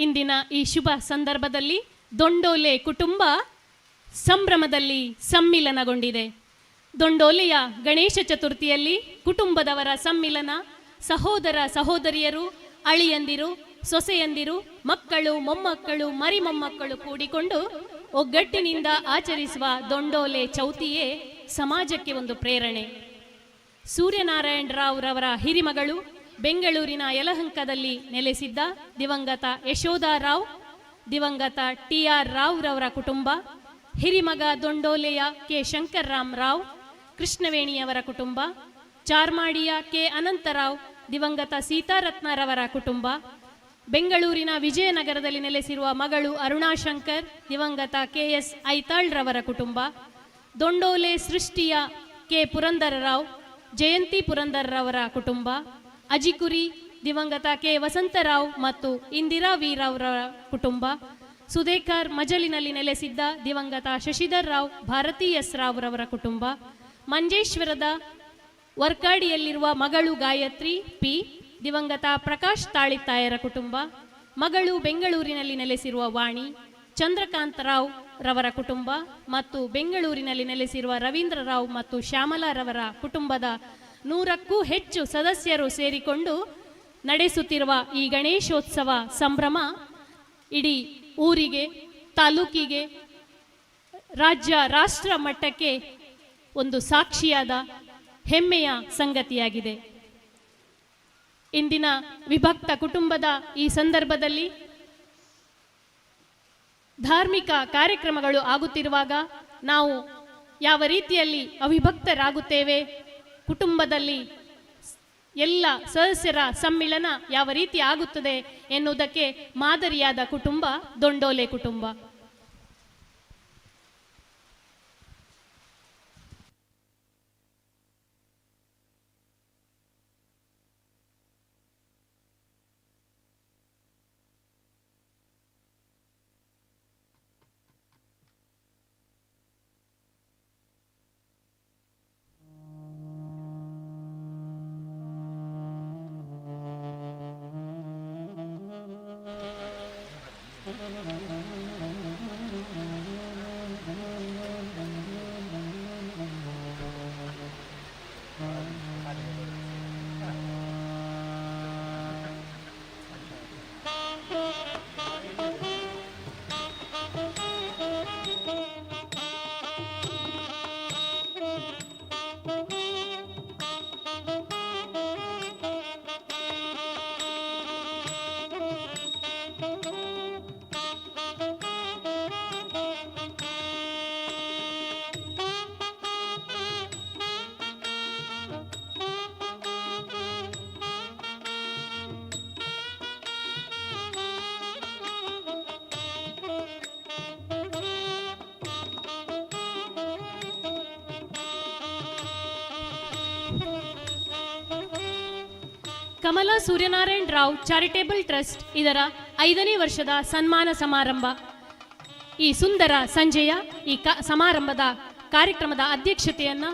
ಇಂದಿನ ಈ ಶುಭ ಸಂದರ್ಭದಲ್ಲಿ ದೊಂಡೋಲೆ ಕುಟುಂಬ ಸಂಭ್ರಮದಲ್ಲಿ ಸಮ್ಮಿಲನಗೊಂಡಿದೆ. ದೊಂಡೋಲೆಯ ಗಣೇಶ ಚತುರ್ಥಿಯಲ್ಲಿ ಕುಟುಂಬದವರ ಸಮ್ಮಿಲನ, ಸಹೋದರ ಸಹೋದರಿಯರು, ಅಳಿಯಂದಿರು, ಸೊಸೆಯಂದಿರು, ಮಕ್ಕಳು, ಮೊಮ್ಮಕ್ಕಳು, ಮರಿಮೊಮ್ಮಕ್ಕಳು ಕೂಡಿಕೊಂಡು ಒಗ್ಗಟ್ಟಿನಿಂದ ಆಚರಿಸುವ ದೊಂಡೋಲೆ ಚೌತಿಯೇ ಸಮಾಜಕ್ಕೆ ಒಂದು ಪ್ರೇರಣೆ. ಸೂರ್ಯನಾರಾಯಣ ರಾವ್ ರವರ ಹಿರಿಮಗಳು, ಬೆಂಗಳೂರಿನ ಯಲಹಂಕದಲ್ಲಿ ನೆಲೆಸಿದ್ದ ದಿವಂಗತ ಯಶೋಧಾ ರಾವ್, ದಿವಂಗತ TR ರಾವ್ ರವರ ಕುಟುಂಬ, ಹಿರಿಮಗ ದೊಂಡೋಲೆಯ ಕೆ ಶಂಕರ್ರಾಮ್ ರಾವ್, ಕೃಷ್ಣವೇಣಿಯವರ ಕುಟುಂಬ, ಚಾರ್ಮಾಡಿಯ ಕೆ ಅನಂತರಾವ್, ದಿವಂಗತ ಸೀತಾರತ್ನರವರ ಕುಟುಂಬ, ಬೆಂಗಳೂರಿನ ವಿಜಯನಗರದಲ್ಲಿ ನೆಲೆಸಿರುವ ಮಗಳು ಅರುಣಾಶಂಕರ್, ದಿವಂಗತ KS ಐತಾಳ್ ರವರ ಕುಟುಂಬ, ದೊಂಡೋಲೆ ಸೃಷ್ಟಿಯ ಕೆ ಪುರಂದರರಾವ್, ಜಯಂತಿ ಪುರಂದರರವರ ಕುಟುಂಬ, ಅಜಿಕುರಿ, ದಿವಂಗತ ಕೆ ವಸಂತರಾವ್ ಮತ್ತು ಇಂದಿರಾ ವೀರವರ ಕುಟುಂಬ, ಸುದೇಕರ್ ಮಜಲಿನಲ್ಲಿ ನೆಲೆಸಿದ್ದ ದಿವಂಗತ ಶಶಿಧರ್ ರಾವ್, ಭಾರತಿ ಎಸ್ ರಾವ್ ರವರ ಕುಟುಂಬ, ಮಂಜೇಶ್ವರದ ವರ್ಕಾಡಿಯಲ್ಲಿರುವ ಮಗಳು ಗಾಯತ್ರಿ ಪಿ, ದಿವಂಗತ ಪ್ರಕಾಶ್ ತಾಳಿತಾಯರ ಕುಟುಂಬ, ಮಗಳು ಬೆಂಗಳೂರಿನಲ್ಲಿ ನೆಲೆಸಿರುವ ವಾಣಿ, ಚಂದ್ರಕಾಂತ ರಾವ್ ರವರ ಕುಟುಂಬ ಮತ್ತು ಬೆಂಗಳೂರಿನಲ್ಲಿ ನೆಲೆಸಿರುವ ರವೀಂದ್ರ ರಾವ್ ಮತ್ತು ಶ್ಯಾಮಲಾ ರವರ ಕುಟುಂಬದ 100ಕ್ಕೂ ಹೆಚ್ಚು ಸದಸ್ಯರು ಸೇರಿಕೊಂಡು ನಡೆಸುತ್ತಿರುವ ಈ ಗಣೇಶೋತ್ಸವ ಸಂಭ್ರಮ ಇಡೀ ಊರಿಗೆ, ತಾಲೂಕಿಗೆ, ರಾಜ್ಯ ರಾಷ್ಟ್ರ ಮಟ್ಟಕ್ಕೆ ಒಂದು ಸಾಕ್ಷಿಯಾದ ಹೆಮ್ಮೆಯ ಸಂಗತಿಯಾಗಿದೆ. ಇಂದಿನ ವಿಭಕ್ತ ಕುಟುಂಬದ ಈ ಸಂದರ್ಭದಲ್ಲಿ ಧಾರ್ಮಿಕ ಕಾರ್ಯಕ್ರಮಗಳು ಆಗುತ್ತಿರುವಾಗ ನಾವು ಯಾವ ರೀತಿಯಲ್ಲಿ ಅವಿಭಕ್ತರಾಗುತ್ತೇವೆ, ಕುಟುಂಬದಲ್ಲಿ ಎಲ್ಲ ಸದಸ್ಯರ ಸಮ್ಮಿಲನ ಯಾವ ರೀತಿ ಆಗುತ್ತದೆ ಎನ್ನುವುದಕ್ಕೆ ಮಾದರಿಯಾದ ಕುಟುಂಬ ದೊಂಡೋಲೆ ಕುಟುಂಬ. ಕಮಲಾ ಸೂರ್ಯನಾರಾಯಣ ರಾವ್ ಚಾರಿಟೇಬಲ್ ಟ್ರಸ್ಟ್ ಇದರ 5ನೇ ವರ್ಷದ ಸನ್ಮಾನ ಸಮಾರಂಭ. ಈ ಸುಂದರ ಸಂಜೆಯ ಈ ಸಮಾರಂಭದ ಕಾರ್ಯಕ್ರಮದ ಅಧ್ಯಕ್ಷತೆಯನ್ನು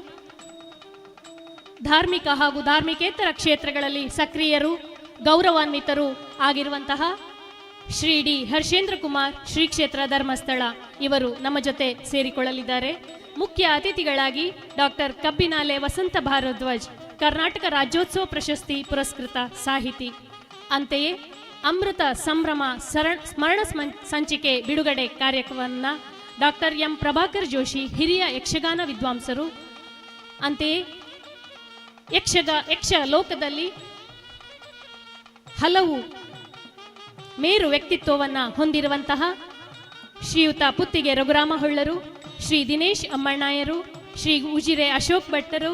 ಧಾರ್ಮಿಕ ಹಾಗೂ ಧಾರ್ಮಿಕೇತರ ಕ್ಷೇತ್ರಗಳಲ್ಲಿ ಸಕ್ರಿಯರು, ಗೌರವಾನ್ವಿತರು ಆಗಿರುವಂತಹ ಶ್ರೀ ಡಿ ಹರ್ಷೇಂದ್ರ ಕುಮಾರ್, ಶ್ರೀ ಕ್ಷೇತ್ರ ಧರ್ಮಸ್ಥಳ ಇವರು ನಮ್ಮ ಜೊತೆ ಸೇರಿಕೊಳ್ಳಲಿದ್ದಾರೆ. ಮುಖ್ಯ ಅತಿಥಿಗಳಾಗಿ ಡಾಕ್ಟರ್ ಕಬ್ಬಿನಾಲೆ ವಸಂತ ಭಾರದ್ವಾಜ್, ಕರ್ನಾಟಕ ರಾಜ್ಯೋತ್ಸವ ಪ್ರಶಸ್ತಿ ಪುರಸ್ಕೃತ ಸಾಹಿತಿ. ಅಂತೆಯೇ ಅಮೃತ ಸಂಭ್ರಮ ಸ್ಮರಣ ಸಂಚಿಕೆ ಬಿಡುಗಡೆ ಕಾರ್ಯಕ್ರಮವನ್ನು ಡಾಕ್ಟರ್ ಎಂ ಪ್ರಭಾಕರ್ ಜೋಶಿ, ಹಿರಿಯ ಯಕ್ಷಗಾನ ವಿದ್ವಾಂಸರು. ಅಂತೆಯೇ ಯಕ್ಷ ಲೋಕದಲ್ಲಿ ಹಲವು ಮೇರು ವ್ಯಕ್ತಿತ್ವವನ್ನು ಹೊಂದಿರುವಂತಹ ಶ್ರೀಯುತ ಪುತ್ತಿಗೆ ರಘುರಾಮ ಹೊಳ್ಳರು, ಶ್ರೀ ದಿನೇಶ್ ಅಮ್ಮಣ್ಣಾಯರು, ಶ್ರೀ ಉಜಿರೆ ಅಶೋಕ್ ಭಟ್ಟರು,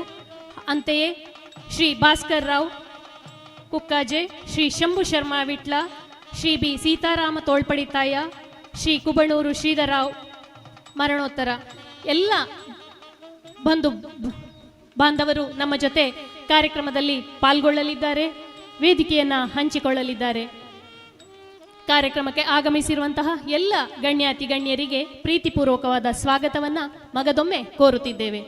ಅಂತೆಯೇ ಶ್ರೀ ಭಾಸ್ಕರ್ ರಾವ್ ಕುಕ್ಕಾಜೆ, ಶ್ರೀ ಶಂಭು ಶರ್ಮಾ ವಿಟ್ಲ, ಶ್ರೀ ಬಿ ಸೀತಾರಾಮ ತೋಳ್ಪಡಿತಾಯ, ಶ್ರೀ ಕುಬಣೂರು ಶ್ರೀಧರರಾವ್ ಮರಣೋತ್ತರ ಎಲ್ಲ ಬಂಧು ಬಾಂಧವರು ನಮ್ಮ ಜೊತೆ ಕಾರ್ಯಕ್ರಮದಲ್ಲಿ ಪಾಲ್ಗೊಳ್ಳಲಿದ್ದಾರೆ, ವೇದಿಕೆಯನ್ನು ಹಂಚಿಕೊಳ್ಳಲಿದ್ದಾರೆ. ಕಾರ್ಯಕ್ರಮಕ್ಕೆ ಆಗಮಿಸಿರುವಂತಹ ಎಲ್ಲ ಗಣ್ಯಾತಿ ಗಣ್ಯರಿಗೆ ಪ್ರೀತಿಪೂರ್ವಕವಾದ ಸ್ವಾಗತವನ್ನು ಮಗದೊಮ್ಮೆ ಕೋರುತ್ತಿದ್ದೇವೆ.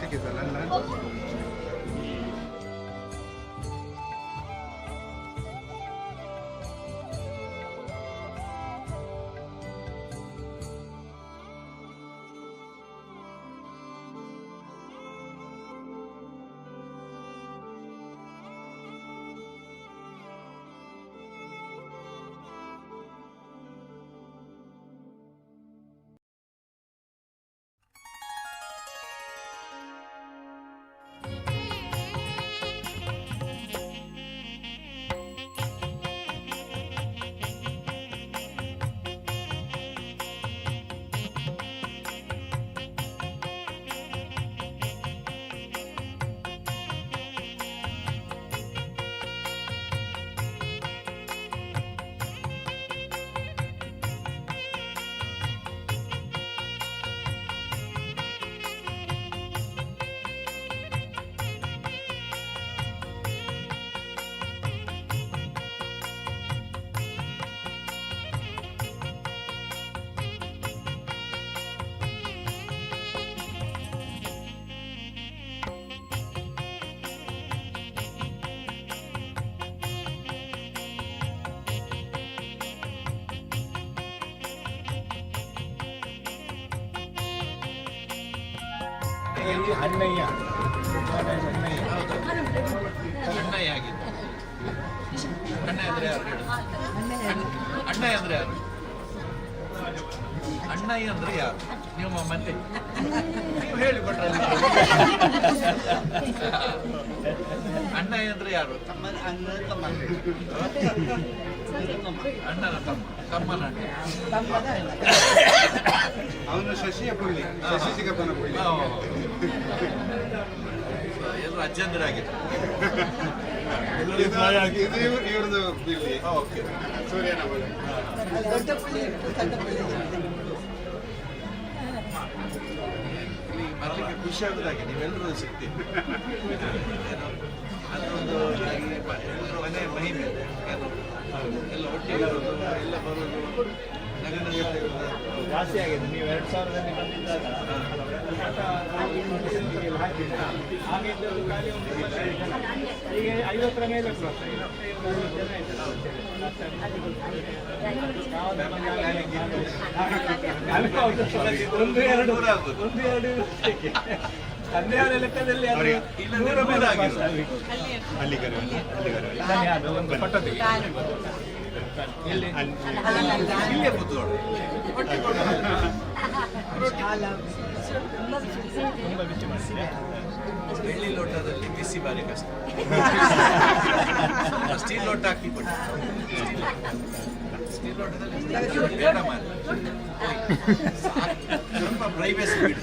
ಸಿಕ್ಕಿದ್ದಲ್ಲ. ಅಣ್ಣಯ್ಯ ಅಣ್ಣಯ್ಯ ಆಗಿದ್ದು. ಅಣ್ಣಯ್ಯ ಅಂದ್ರೆ ಯಾರು ಹೇಳು? ಅಣ್ಣಯ್ಯ ಅಂದ್ರೆ ಯಾರು? ಅಣ್ಣಯ್ಯ ಅಂದ್ರೆ ಯಾರು? ನಿಮ್ಮ ಮಂದಿ ನೀವು ಹೇಳಿ ಕೊಟ್ರೆ ಅಣ್ಣಯ್ಯ ಅಂದ್ರೆ ಯಾರು? ಅಣ್ಣನ ತಮ್ಮನ ಅವನು ಶಶಿಯ ಪುಳ್ಳಿ, ಶಶಿ ಸಿಗಪ್ಪನ ಪುಳ್ಳಿ. ಎಲ್ಲರೂ ಅಜ್ಜಂದಿರಾಗಿತ್ತು. ಇವ್ರದ್ದು ಬಿಲ್ಲಿ ಸೂರ್ಯನ ಬಳಿ. ಇಲ್ಲಿ ಮರಳಿಗೆ ಖುಷಿ ಆಗುದಾಗೆ ನೀವೆಲ್ಲರೂ ಸಿಗ್ತೀವಿ. ಅದೊಂದು ಮನೆ ಮಹಿಮೆ. ಎಲ್ಲ ಒಟ್ಟಿಗೆ ಇರೋದು, ಎಲ್ಲ ಬರೋದು, ನಗನಗೆ ಜಾಸ್ತಿ ಆಗಿದೆ. ನೀವು 2000ರಲ್ಲಿ ಬಂದಿದ್ದಾಗ ಆಗಿದ್ದು ಖಾಲಿ ಒಂದು 25 ಜನ, ಈಗ 50ರ ಮೇಲೆ ಕ್ರಾಸ್ ಆಗಿದೆ. 50 ಜನ ಒಂದು ಎರಡು ಹನ್ನೆರಡು ಲೆಕ್ಕದಲ್ಲಿ ಒಂದು ಪಟ್ಟ ತೆಗಿ. ಇಲ್ಲೇ ಕೂತ್ಕೊಂಡು ತುಂಬ ಬಿಸಿ ಮಾಡ್ತೀರಾ? ಬೆಳ್ಳಿ ಲೋಟದಲ್ಲಿ ಬಿಸಿ ಬಾರಿ ಕಷ್ಟ. ಸ್ಟೀಲ್ ಲೋಟ ಹಾಕಿ ಕೊಡಿ. ಸ್ಟೀಲ್ ಲೋಟದಲ್ಲಿ ಬೇಡ ಮಾಡಿ ಸ್ವಲ್ಪ ಪ್ರೈವೇಸಿ ಬಿಡಿ.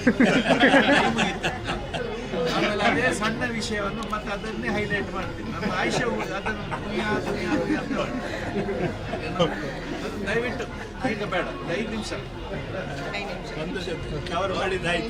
ಆಮೇಲೆ ಅದೇ ಸಣ್ಣ ವಿಷಯವನ್ನು ಮತ್ತೆ ಅದನ್ನೇ ಹೈಲೈಟ್ ಮಾಡ್ತೀನಿ. ನಮ್ಮ ಆಯುಷ್ಯ ಅದನ್ನು ಅಂತ ದಯವಿಟ್ಟು ಈಗ ಬೇಡ, 5 ನಿಮಿಷ ಕವರ್ ಮಾಡಿದ್ದಾಯ್ತು.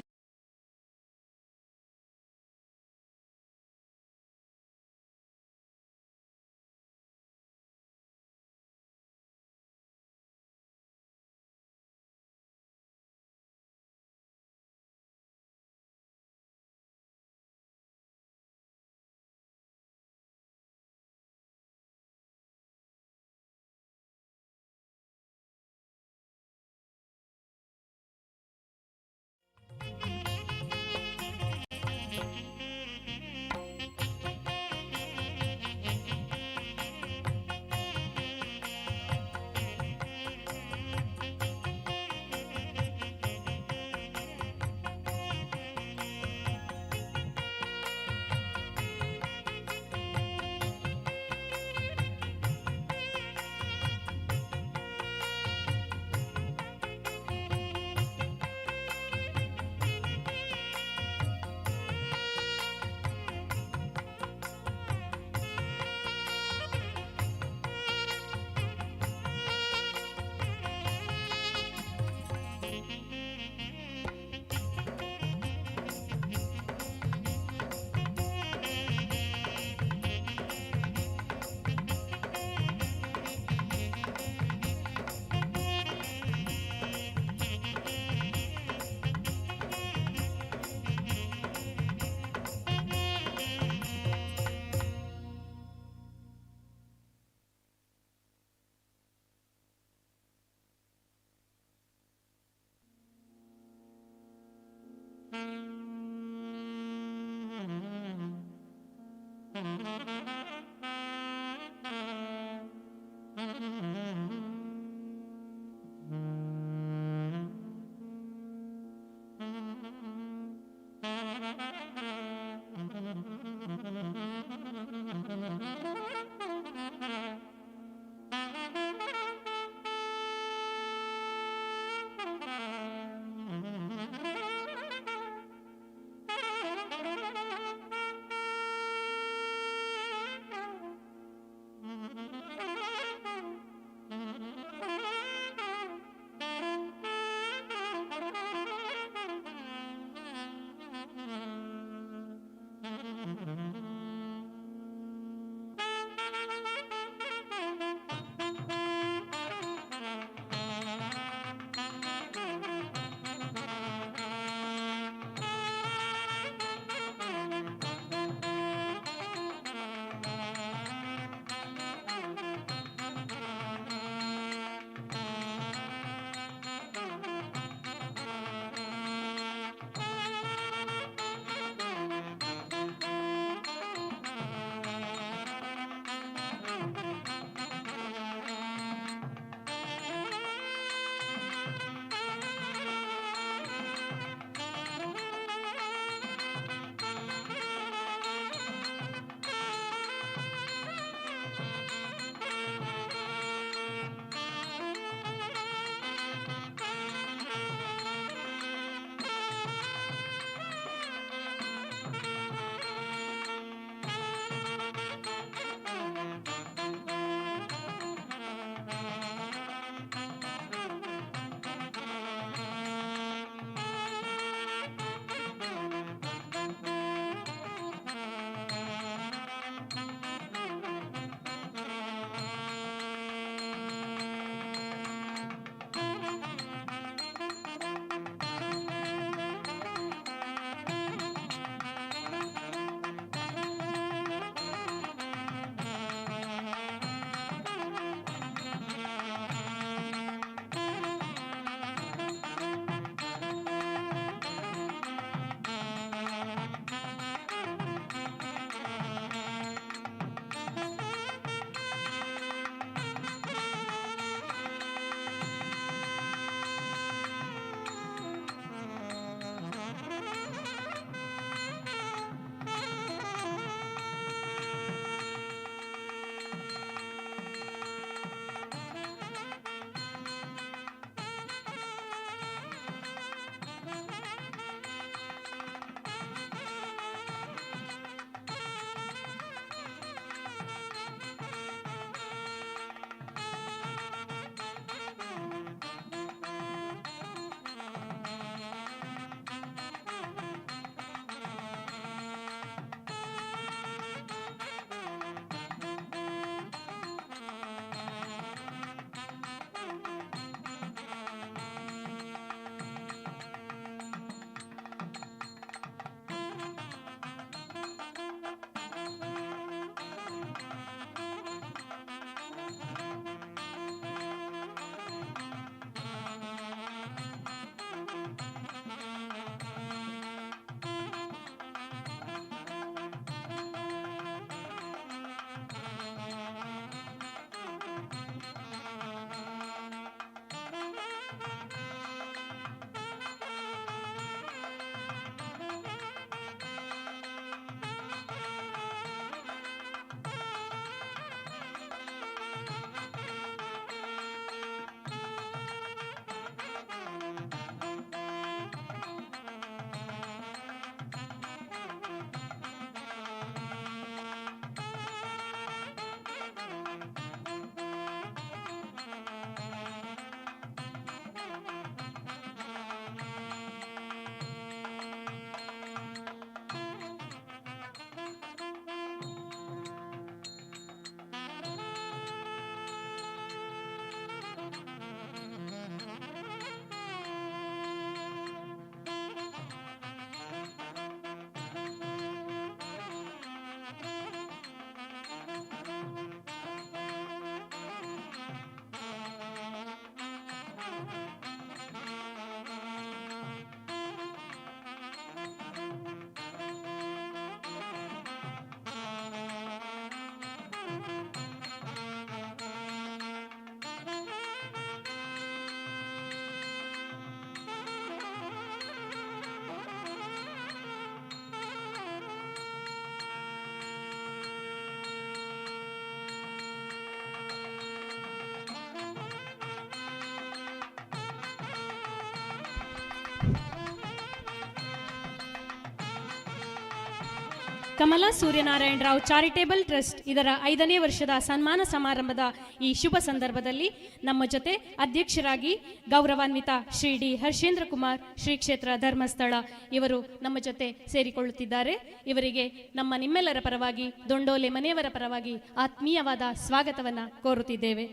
ಕಮಲಾ ಸೂರ್ಯನಾರಾಯಣ ರಾವ್ ಚಾರಿಟೇಬಲ್ ಟ್ರಸ್ಟ್ ಇದರ 5ನೇ ವರ್ಷದ ಸನ್ಮಾನ ಸಮಾರಂಭದ ಈ ಶುಭ ಸಂದರ್ಭದಲ್ಲಿ ನಮ್ಮ ಜೊತೆ ಅಧ್ಯಕ್ಷರಾಗಿ ಗೌರವಾನ್ವಿತ ಶ್ರೀ ಡಿ ಹರ್ಷೇಂದ್ರ ಕುಮಾರ್ ಶ್ರೀ ಕ್ಷೇತ್ರ ಧರ್ಮಸ್ಥಳ ಇವರು ನಮ್ಮ ಜೊತೆ ಸೇರಿಕೊಳ್ಳುತ್ತಿದ್ದಾರೆ. ಇವರಿಗೆ ನಿಮ್ಮೆಲ್ಲರ ಪರವಾಗಿ, ದೊಂಡೋಲೆ ಮನೆಯವರ ಪರವಾಗಿ ಆತ್ಮೀಯವಾದ ಸ್ವಾಗತವನ್ನು ಕೋರುತ್ತಿದ್ದೇವೆ.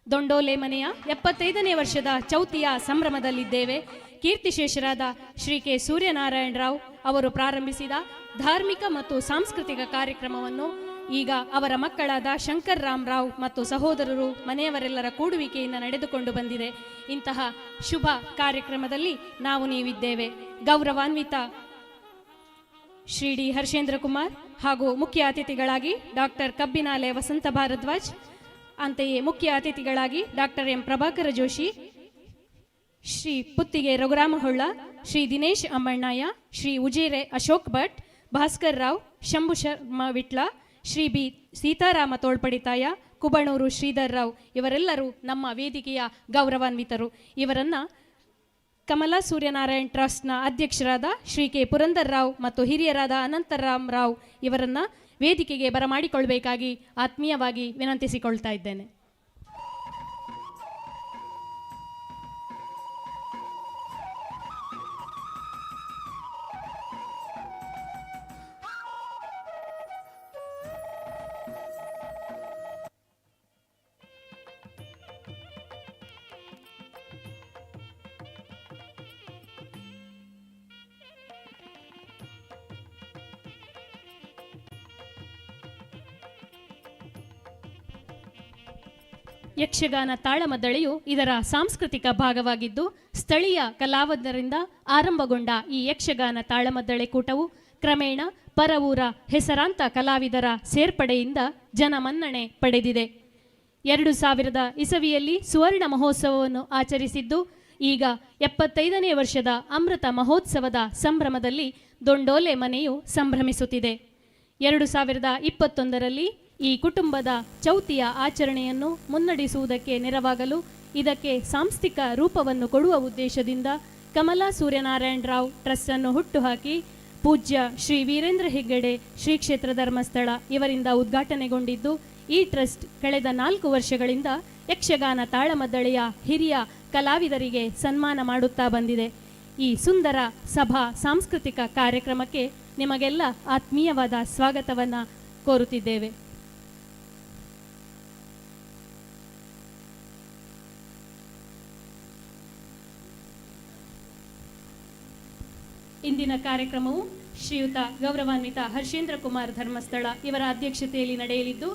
ದೊಂಡೋಲೆ ಮನೆಯ 75ನೇ ವರ್ಷದ ಚೌತಿಯ ಸಂಭ್ರಮದಲ್ಲಿದ್ದೇವೆ. ಕೀರ್ತಿಶೇಷರಾದ ಶ್ರೀ ಕೆ ಸೂರ್ಯನಾರಾಯಣ ರಾವ್ ಅವರು ಪ್ರಾರಂಭಿಸಿದ ಧಾರ್ಮಿಕ ಮತ್ತು ಸಾಂಸ್ಕೃತಿಕ ಕಾರ್ಯಕ್ರಮವನ್ನು ಈಗ ಅವರ ಮಕ್ಕಳಾದ ಶಂಕರ್ ರಾಮ್ ರಾವ್ ಮತ್ತು ಸಹೋದರರು ಮನೆಯವರೆಲ್ಲರ ಕೂಡುವಿಕೆಯಿಂದ ನಡೆದುಕೊಂಡು ಬಂದಿದೆ. ಇಂತಹ ಶುಭ ಕಾರ್ಯಕ್ರಮದಲ್ಲಿ ನಾವು ನೀವಿದ್ದೇವೆ. ಗೌರವಾನ್ವಿತ ಶ್ರೀ ಡಿ ಹರ್ಷೇಂದ್ರ ಕುಮಾರ್ ಹಾಗೂ ಮುಖ್ಯ ಅತಿಥಿಗಳಾಗಿ ಡಾಕ್ಟರ್ ಕಬ್ಬಿನಾಲೆ ವಸಂತ ಭಾರದ್ವಾಜ್, ಅಂತೆಯೇ ಮುಖ್ಯ ಅತಿಥಿಗಳಾಗಿ doctor M Prabhakara Joshi, Shri Puttige Raghurama Holla, Shri Dinesh Ammannaya, Shri Ujire Ashok Bhat, Bhaskar Rao, Shambhu Sharma Vitla, Shri B Seetharama Tolpaditaya, Kubanur Shridhar Rao ಇವರೆಲ್ಲರೂ ನಮ್ಮ ವೇದಿಕೆಯ ಗೌರವಾನ್ವಿತರು. ಇವರನ್ನ ಕಮಲಾ ಸೂರ್ಯನಾರಾಯಣ್ ಟ್ರಸ್ಟ್ನ ಅಧ್ಯಕ್ಷರಾದ ಶ್ರೀ ಕೆ ಪುರಂದರ್ ರಾವ್ ಮತ್ತು ಹಿರಿಯರಾದ ಅನಂತರಾಮ್ ರಾವ್ ಇವರನ್ನ ವೇದಿಕೆಗೆ ಬರಮಾಡಿಕೊಳ್ಬೇಕಾಗಿ ಆತ್ಮೀಯವಾಗಿ ವಿನಂತಿಸಿಕೊಳ್ತಾ ಇದ್ದೇನೆ. ಯಕ್ಷಗಾನ ತಾಳಮದ್ದಳೆಯು ಇದರ ಸಾಂಸ್ಕೃತಿಕ ಭಾಗವಾಗಿದ್ದು, ಸ್ಥಳೀಯ ಕಲಾವಿದರಿಂದ ಆರಂಭಗೊಂಡ ಈ ಯಕ್ಷಗಾನ ತಾಳಮದ್ದಳೆ ಕೂಟವು ಕ್ರಮೇಣ ಪರವೂರ ಹೆಸರಾಂತ ಕಲಾವಿದರ ಸೇರ್ಪಡೆಯಿಂದ ಜನಮನ್ನಣೆ ಪಡೆದಿದೆ. 2000 ಇಸವಿಯಲ್ಲಿ ಸುವರ್ಣ ಮಹೋತ್ಸವವನ್ನು ಆಚರಿಸಿದ್ದು, ಈಗ 75ನೇ ವರ್ಷದ ಅಮೃತ ಮಹೋತ್ಸವದ ಸಂಭ್ರಮದಲ್ಲಿ ದೊಂಡೋಲೆ ಮನೆಯು ಸಂಭ್ರಮಿಸುತ್ತಿದೆ. 2021ರಲ್ಲಿ ಈ ಕುಟುಂಬದ ಚೌತಿಯ ಆಚರಣೆಯನ್ನು ಮುನ್ನಡೆಸುವುದಕ್ಕೆ ನೆರವಾಗಲು ಇದಕ್ಕೆ ಸಾಂಸ್ಥಿಕ ರೂಪವನ್ನು ಕೊಡುವ ಉದ್ದೇಶದಿಂದ ಕಮಲಾ ಸೂರ್ಯನಾರಾಯಣ ರಾವ್ ಟ್ರಸ್ಟ್ ಅನ್ನು ಹುಟ್ಟುಹಾಕಿ ಪೂಜ್ಯ ಶ್ರೀ ವೀರೇಂದ್ರ ಹೆಗ್ಗಡೆ ಶ್ರೀ ಕ್ಷೇತ್ರ ಧರ್ಮಸ್ಥಳ ಇವರಿಂದ ಉದ್ಘಾಟನೆಗೊಂಡಿದ್ದು, ಈ ಟ್ರಸ್ಟ್ ಕಳೆದ 4 ವರ್ಷಗಳಿಂದ ಯಕ್ಷಗಾನ ತಾಳಮದ್ದಳೆಯ ಹಿರಿಯ ಕಲಾವಿದರಿಗೆ ಸನ್ಮಾನ ಮಾಡುತ್ತಾ ಬಂದಿದೆ. ಈ ಸುಂದರ ಸಭಾ ಸಾಂಸ್ಕೃತಿಕ ಕಾರ್ಯಕ್ರಮಕ್ಕೆ ನಿಮಗೆಲ್ಲ ಆತ್ಮೀಯವಾದ ಸ್ವಾಗತವನ್ನು ಕೋರುತ್ತಿದ್ದೇವೆ. ಇಂದಿನ ಕಾರ್ಯಕ್ರಮವು ಶ್ರೀಯುತ ಗೌರವಾನ್ವಿತ ಹರ್ಷೇಂದ್ರ ಕುಮಾರ್ ಧರ್ಮಸ್ಥಳ ಇವರ ಅಧ್ಯಕ್ಷತೆಯಲ್ಲಿ ನಡೆಯಲಿದ್ದು,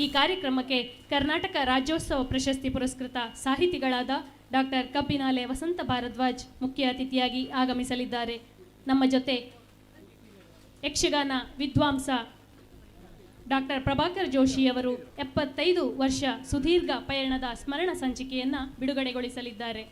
ಈ ಕಾರ್ಯಕ್ರಮಕ್ಕೆ ಕರ್ನಾಟಕ ರಾಜ್ಯೋತ್ಸವ ಪ್ರಶಸ್ತಿ ಪುರಸ್ಕೃತ ಸಾಹಿತಿಗಳಾದ ಡಾಕ್ಟರ್ ಕಬ್ಬಿನಾಲೆ ವಸಂತ ಭಾರದ್ವಾಜ್ ಮುಖ್ಯ ಅತಿಥಿಯಾಗಿ ಆಗಮಿಸಲಿದ್ದಾರೆ. ನಮ್ಮ ಜೊತೆ ಯಕ್ಷಗಾನ ವಿದ್ವಾಂಸ ಡಾಕ್ಟರ್ ಪ್ರಭಾಕರ್ ಜೋಶಿಯವರು 75 ವರ್ಷ ಸುದೀರ್ಘ ಪಯಣದ ಸ್ಮರಣ ಸಂಚಿಕೆಯನ್ನು ಬಿಡುಗಡೆಗೊಳಿಸಲಿದ್ದಾರೆ.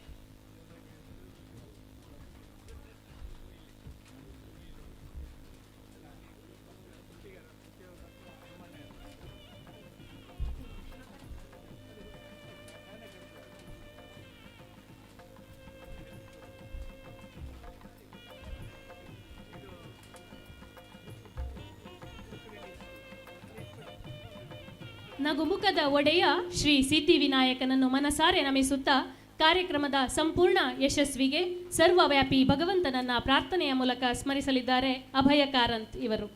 ನಗುಮುಖದ ಒಡೆಯ ಶ್ರೀ ಸಿದ್ಧಿವಿನಾಯಕನನ್ನು ಮನಸಾರೆ ನಮಿಸುತ್ತಾ ಕಾರ್ಯಕ್ರಮದ ಸಂಪೂರ್ಣ ಯಶಸ್ವಿಗೆ ಸರ್ವವ್ಯಾಪಿ ಭಗವಂತನನ್ನ ಪ್ರಾರ್ಥನೆಯ ಮೂಲಕ ಸ್ಮರಿಸಲಿದ್ದಾರೆ ಅಭಯ ಕಾರಂತ್ ಇವರು.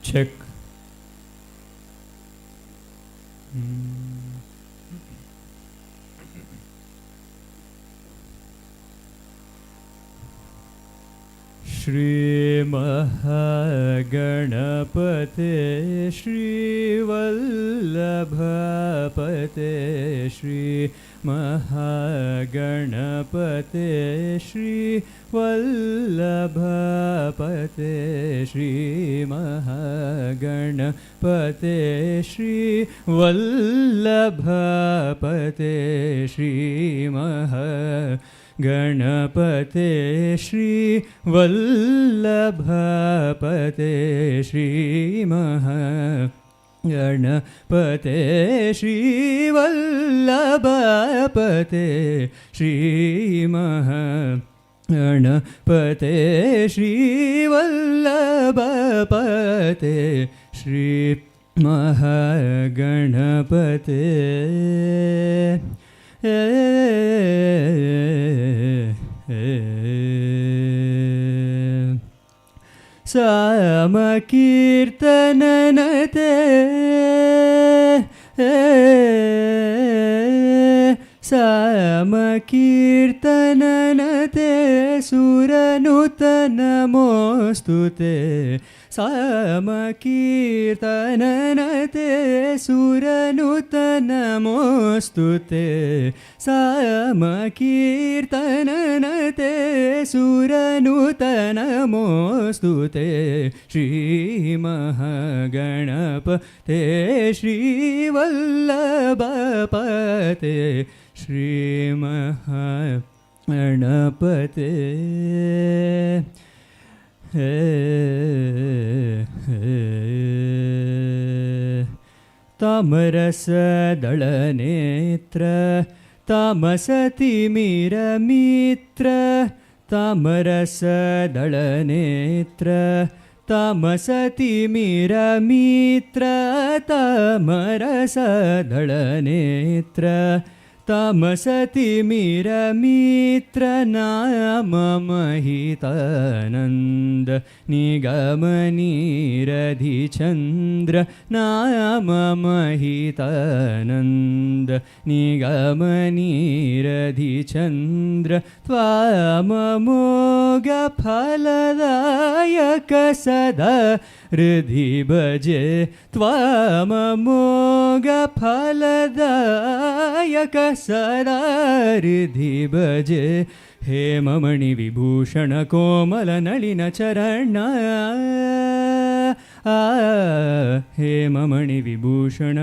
ಚೆಕ್. श्री महागणपते श्री वल्लभपते श्री महागणपते श्रीवल्लभपते श्रीमहागणपते श्रीवल्लभपते श्रीमहागणपते श्रीवल्लभपते श्रीमहागणपते श्रीवल्लभपते श्रीमहागणपते श्रीवल्लभपते श्रीमहागणपते सामकीर्तननते सामकीर्तननते सुरनुतनमोऽस्तुते सामकीर्तननते सुरनुतनमोऽस्तुते सामकीर्तननते सुरनुतनमोऽस्तुते श्रीमहागणपते श्रीवल्लभपते श्रीमहागणपते तामरसदळनेत्र तामसतिमिरमित्र तामरसदळनेत्र तामसतिमिरमित्र तामरसदळनेत्र तामसतिमिरमित्र नाममहितानन्द निगमनीरधिचन्द्र नाममहितानन्द निगमनीरधिचन्द्र त्वाममोघफलदायक सदा हृदि भजे त्वाममोघफलदायक सदा हृदि भजे हेममणिविभूषण कोमलनलिनचरण हेममणिविभूषण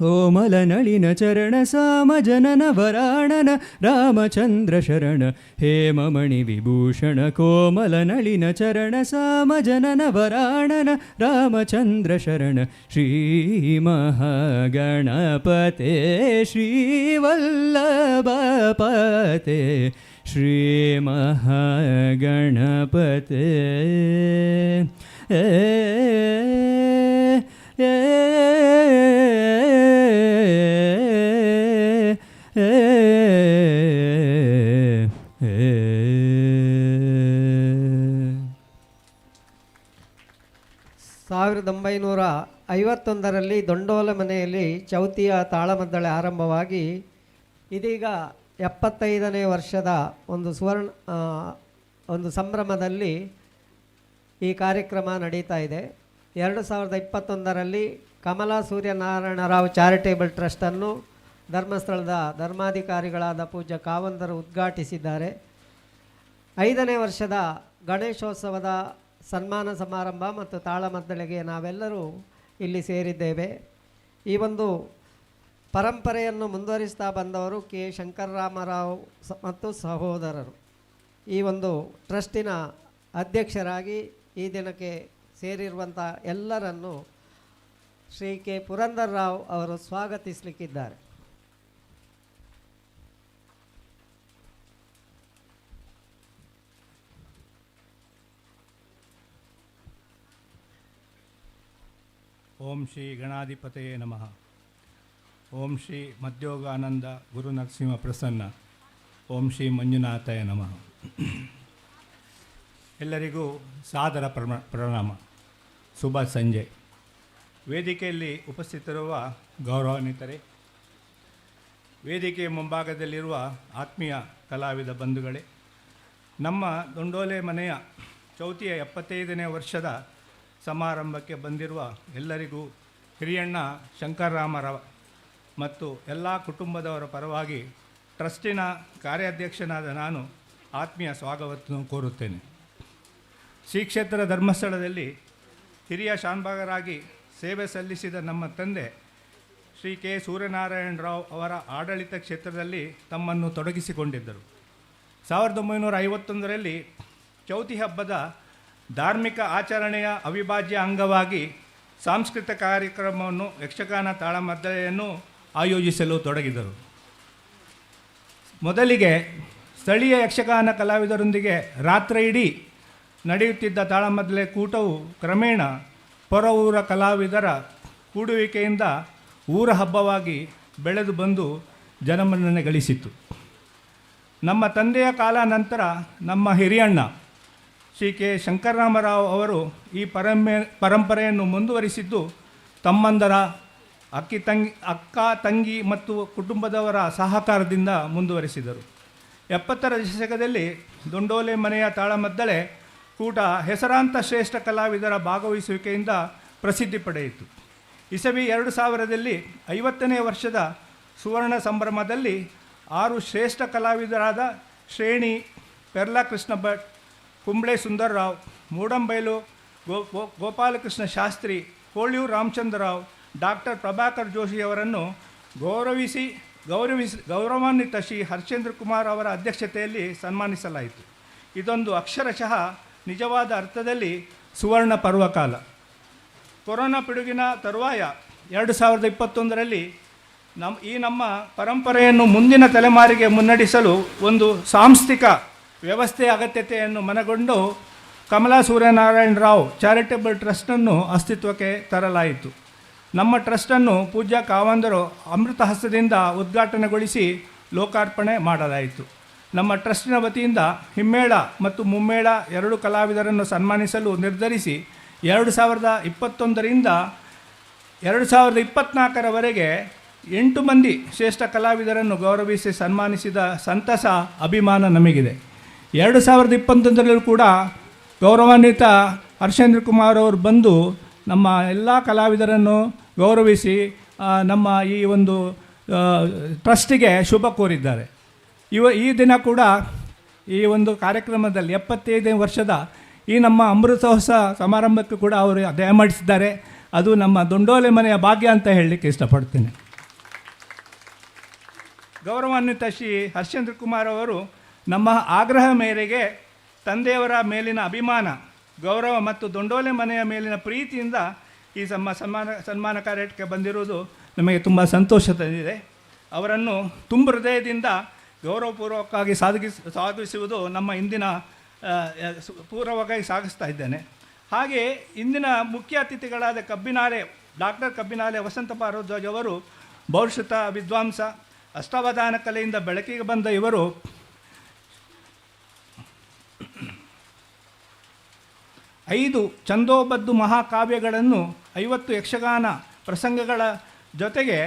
कोमलनलिनचरण सामजनन वराणन रामचन्द्र शरण हेममणिविभूषण कोमलनलिनचरण सामजनन वराणन रामचन्द्र शरण श्रीमहागणपते श्रीवल्लभपते श्रीमहागणपते ಸಾವಿರದ 1951ರಲ್ಲಿ ದೊಂಡೋಲ ಮನೆಯಲ್ಲಿ ಚೌತಿಯ ತಾಳಮದ್ದಳೆ ಆರಂಭವಾಗಿ ಇದೀಗ 75ನೇ ವರ್ಷದ ಒಂದು ಸಂಭ್ರಮದಲ್ಲಿ ಈ ಕಾರ್ಯಕ್ರಮ ನಡೀತಾ ಇದೆ. 2021ರಲ್ಲಿ ಕಮಲಾ ಸೂರ್ಯನಾರಾಯಣ ರಾವ್ ಚಾರಿಟೇಬಲ್ ಟ್ರಸ್ಟನ್ನು ಧರ್ಮಸ್ಥಳದ ಧರ್ಮಾಧಿಕಾರಿಗಳಾದ ಪೂಜ್ಯ ಕಾವಂದರು ಉದ್ಘಾಟಿಸಿದ್ದಾರೆ. 5ನೇ ವರ್ಷದ ಗಣೇಶೋತ್ಸವದ ಸನ್ಮಾನ ಸಮಾರಂಭ ಮತ್ತು ತಾಳಮದ್ದಳೆಗೆ ನಾವೆಲ್ಲರೂ ಇಲ್ಲಿ ಸೇರಿದ್ದೇವೆ. ಈ ಒಂದು ಪರಂಪರೆಯನ್ನು ಮುಂದುವರಿಸ್ತಾ ಬಂದವರು ಕೆ ಶಂಕರರಾಮರಾವ್ ಮತ್ತು ಸಹೋದರರು. ಈ ಒಂದು ಟ್ರಸ್ಟಿನ ಅಧ್ಯಕ್ಷರಾಗಿ ಈ ದಿನಕ್ಕೆ ಸೇರಿರುವಂಥ ಎಲ್ಲರನ್ನು ಶ್ರೀ ಕೆ ಪುರಂದರ್ ರಾವ್ ಅವರು ಸ್ವಾಗತಿಸಲಿಕ್ಕಿದ್ದಾರೆ. ಓಂ ಶ್ರೀ ಗಣಾಧಿಪತಯೇ ನಮಃ. ಓಂ ಶ್ರೀ ಮಧ್ಯೋಗಾನಂದ ಗುರು ನರಸಿಂಹ ಪ್ರಸನ್ನ. ಓಂ ಶ್ರೀ ಮಂಜುನಾಥಯ ನಮಃ. ಎಲ್ಲರಿಗೂ ಸಾದರ ಪ್ರಣಾಮ. ಶುಭ ಸಂಜೆ. ವೇದಿಕೆಯಲ್ಲಿ ಉಪಸ್ಥಿತರಿರುವ ಗೌರವಾನ್ವಿತರೇ, ವೇದಿಕೆಯ ಮುಂಭಾಗದಲ್ಲಿರುವ ಆತ್ಮೀಯ ಕಲಾವಿದ ಬಂಧುಗಳೇ, ನಮ್ಮ ದೊಂಡೋಲೆ ಮನೆಯ ಚೌತಿಯ 75ನೇ ವರ್ಷದ ಸಮಾರಂಭಕ್ಕೆ ಬಂದಿರುವ ಎಲ್ಲರಿಗೂ ಹಿರಿಯಣ್ಣ ಶಂಕರರಾಮರಾವ್ ಮತ್ತು ಎಲ್ಲ ಕುಟುಂಬದವರ ಪರವಾಗಿ ಟ್ರಸ್ಟಿನ ಕಾರ್ಯಾಧ್ಯಕ್ಷನಾದ ನಾನು ಆತ್ಮೀಯ ಸ್ವಾಗತವನ್ನು ಕೋರುತ್ತೇನೆ. ಶ್ರೀ ಕ್ಷೇತ್ರ ಧರ್ಮಸ್ಥಳದಲ್ಲಿ ಹಿರಿಯ ಶಾನ್ಭಾಗರಾಗಿ ಸೇವೆ ಸಲ್ಲಿಸಿದ ನಮ್ಮ ತಂದೆ ಶ್ರೀ ಕೆ ಸೂರ್ಯನಾರಾಯಣ ರಾವ್ ಅವರ ಆಡಳಿತ ಕ್ಷೇತ್ರದಲ್ಲಿ ತಮ್ಮನ್ನು ತೊಡಗಿಸಿಕೊಂಡಿದ್ದರು. 1951ರಲ್ಲಿ ಚೌತಿ ಹಬ್ಬದ ಧಾರ್ಮಿಕ ಆಚರಣೆಯ ಅವಿಭಾಜ್ಯ ಅಂಗವಾಗಿ ಸಾಂಸ್ಕೃತಿಕ ಕಾರ್ಯಕ್ರಮವನ್ನು ಯಕ್ಷಗಾನ ತಾಳಮದ್ದಳೆಯನ್ನು ಆಯೋಜಿಸಲು ತೊಡಗಿದರು. ಮೊದಲಿಗೆ ಸ್ಥಳೀಯ ಯಕ್ಷಗಾನ ಕಲಾವಿದರೊಂದಿಗೆ ರಾತ್ರಿ ಇಡೀ ನಡೆಯುತ್ತಿದ್ದ ತಾಳಮದ್ದಳೆ ಕೂಟವು ಕ್ರಮೇಣ ಹೊರ ಊರ ಕಲಾವಿದರ ಕೂಡುವಿಕೆಯಿಂದ ಊರ ಹಬ್ಬವಾಗಿ ಬೆಳೆದು ಬಂದು ಜನಮನ್ನಣೆ ಗಳಿಸಿತು. ನಮ್ಮ ತಂದೆಯ ಕಾಲ ನಂತರ ನಮ್ಮ ಹಿರಿಯಣ್ಣ ಶ್ರೀ ಕೆ ಶಂಕರರಾಮರಾವ್ ಅವರು ಈ ಪರಂಪರೆಯನ್ನು ಮುಂದುವರಿಸಿದ್ದು ತಮ್ಮಂದರ ಅಕ್ಕ ತಂಗಿ ಮತ್ತು ಕುಟುಂಬದವರ ಸಹಕಾರದಿಂದ ಮುಂದುವರಿಸಿದರು. 70ರ ದಶಕದಲ್ಲಿ ದೊಂಡೋಲೆ ಮನೆಯ ತಾಳಮದ್ದಳೆ ಕೂಟ ಹೆಸರಾಂತ ಶ್ರೇಷ್ಠ ಕಲಾವಿದರ ಭಾಗವಹಿಸುವಿಕೆಯಿಂದ ಪ್ರಸಿದ್ಧಿ ಪಡೆಯಿತು. ಇಸವಿ 2000ರಲ್ಲಿ 50ನೇ ವರ್ಷದ ಸುವರ್ಣ ಸಂಭ್ರಮದಲ್ಲಿ 6 ಶ್ರೇಷ್ಠ ಕಲಾವಿದರಾದ ಶ್ರೇಣಿ ಪೆರ್ಲಾ ಕೃಷ್ಣ ಭಟ್, ಕುಂಬ್ಳೆ ಸುಂದರ್ರಾವ್, ಮೂಡಂಬೈಲು ಗೋಪಾಲಕೃಷ್ಣ ಶಾಸ್ತ್ರಿ, ಕೋಳ್ಯೂರು ರಾಮಚಂದ್ರರಾವ್, ಡಾಕ್ಟರ್ ಪ್ರಭಾಕರ್ ಜೋಶಿಯವರನ್ನು ಗೌರವಾನ್ವಿತ ಶ್ರೀ ಹರ್ಷೇಂದ್ರ ಕುಮಾರ್ ಅವರ ಅಧ್ಯಕ್ಷತೆಯಲ್ಲಿ ಸನ್ಮಾನಿಸಲಾಯಿತು. ಇದೊಂದು ಅಕ್ಷರಶಃ ನಿಜವಾದ ಅರ್ಥದಲ್ಲಿ ಸುವರ್ಣ ಪರ್ವಕಾಲ. ಕೊರೋನಾ ಪಿಡುಗಿನ ತರುವಾಯ 2021ರಲ್ಲಿ ನಮ್ಮ ಪರಂಪರೆಯನ್ನು ಮುಂದಿನ ತಲೆಮಾರಿಗೆ ಮುನ್ನಡೆಸಲು ಒಂದು ಸಾಂಸ್ಥಿಕ ವ್ಯವಸ್ಥೆಯ ಅಗತ್ಯತೆಯನ್ನು ಮನಗೊಂಡು ಕಮಲಾ ಸೂರ್ಯನಾರಾಯಣ ರಾವ್ ಚಾರಿಟೇಬಲ್ ಟ್ರಸ್ಟನ್ನು ಅಸ್ತಿತ್ವಕ್ಕೆ ತರಲಾಯಿತು. ನಮ್ಮ ಟ್ರಸ್ಟನ್ನು ಪೂಜ್ಯ ಕಾವಂದರು ಅಮೃತ ಹಸ್ತದಿಂದ ಉದ್ಘಾಟನೆಗೊಳಿಸಿ ಲೋಕಾರ್ಪಣೆ ಮಾಡಲಾಯಿತು. ನಮ್ಮ ಟ್ರಸ್ಟಿನ ವತಿಯಿಂದ ಹಿಮ್ಮೇಳ ಮತ್ತು ಮುಮ್ಮೇಳ 2 ಕಲಾವಿದರನ್ನು ಸನ್ಮಾನಿಸಲು ನಿರ್ಧರಿಸಿ 2021ರಿಂದ 2024ರವರೆಗೆ 8 ಮಂದಿ ಶ್ರೇಷ್ಠ ಕಲಾವಿದರನ್ನು ಗೌರವಿಸಿ ಸನ್ಮಾನಿಸಿದ ಸಂತಸ ಅಭಿಮಾನ ನಮಗಿದೆ. 2021ರಲ್ಲೂ ಕೂಡ ಗೌರವಾನ್ವಿತ ಹರ್ಷೇಂದ್ರ ಕುಮಾರ್ ಅವರು ಬಂದು ನಮ್ಮ ಎಲ್ಲ ಕಲಾವಿದರನ್ನು ಗೌರವಿಸಿ ನಮ್ಮ ಈ ಒಂದು ಟ್ರಸ್ಟಿಗೆ ಶುಭ ಕೋರಿದ್ದಾರೆ. ಈ ದಿನ ಕೂಡ ಈ ಒಂದು ಕಾರ್ಯಕ್ರಮದಲ್ಲಿ 75ನೇ ವರ್ಷದ ಈ ನಮ್ಮ ಅಮೃತೋತ್ಸವ ಸಮಾರಂಭಕ್ಕೂ ಕೂಡ ಅವರು ದಯಮಾಡಿಸಿದ್ದಾರೆ. ಅದು ನಮ್ಮ ದೊಂಡೋಲೆ ಮನೆಯ ಭಾಗ್ಯ ಅಂತ ಹೇಳಲಿಕ್ಕೆ ಇಷ್ಟಪಡ್ತೇನೆ. ಗೌರವಾನ್ವಿತ ಶ್ರೀ ಹರ್ಷೇಂದ್ರ ಕುಮಾರ್ ಅವರು ನಮ್ಮ ಆಗ್ರಹ ಮೇರೆಗೆ ತಂದೆಯವರ ಮೇಲಿನ ಅಭಿಮಾನ, ಗೌರವ ಮತ್ತು ದೊಂಡೋಲೆ ಮನೆಯ ಮೇಲಿನ ಪ್ರೀತಿಯಿಂದ ಈ ಸನ್ಮಾನ ಕಾರ್ಯಕ್ಕೆ ಬಂದಿರುವುದು ನಮಗೆ ತುಂಬ ಸಂತೋಷ ತಂದಿದೆ. ಅವರನ್ನು ತುಂಬ ಹೃದಯದಿಂದ ಗೌರವಪೂರ್ವಕವಾಗಿ ಸಾಗಿಸುವುದು ನಮ್ಮ ಇಂದಿನ ಪೂರ್ವವಾಗಿ ಸಾಗಿಸ್ತಾ ಇದ್ದೇನೆ. ಹಾಗೆ ಇಂದಿನ ಮುಖ್ಯ ಅತಿಥಿಗಳಾದ ಡಾಕ್ಟರ್ ಕಬ್ಬಿನಾಲೆ ವಸಂತ ಭಾರದ್ವಾಜ್ ಅವರು ಬಹುಶ್ರುತ ವಿದ್ವಾಂಸ, ಅಷ್ಟಾವಧಾನ ಕಲೆಯಿಂದ ಬೆಳಕಿಗೆ ಬಂದ ಇವರು 5 ಛಂದೋಬದ್ಧ ಮಹಾಕಾವ್ಯಗಳನ್ನು, 50 ಯಕ್ಷಗಾನ ಪ್ರಸಂಗಗಳ ಜೊತೆಗೆ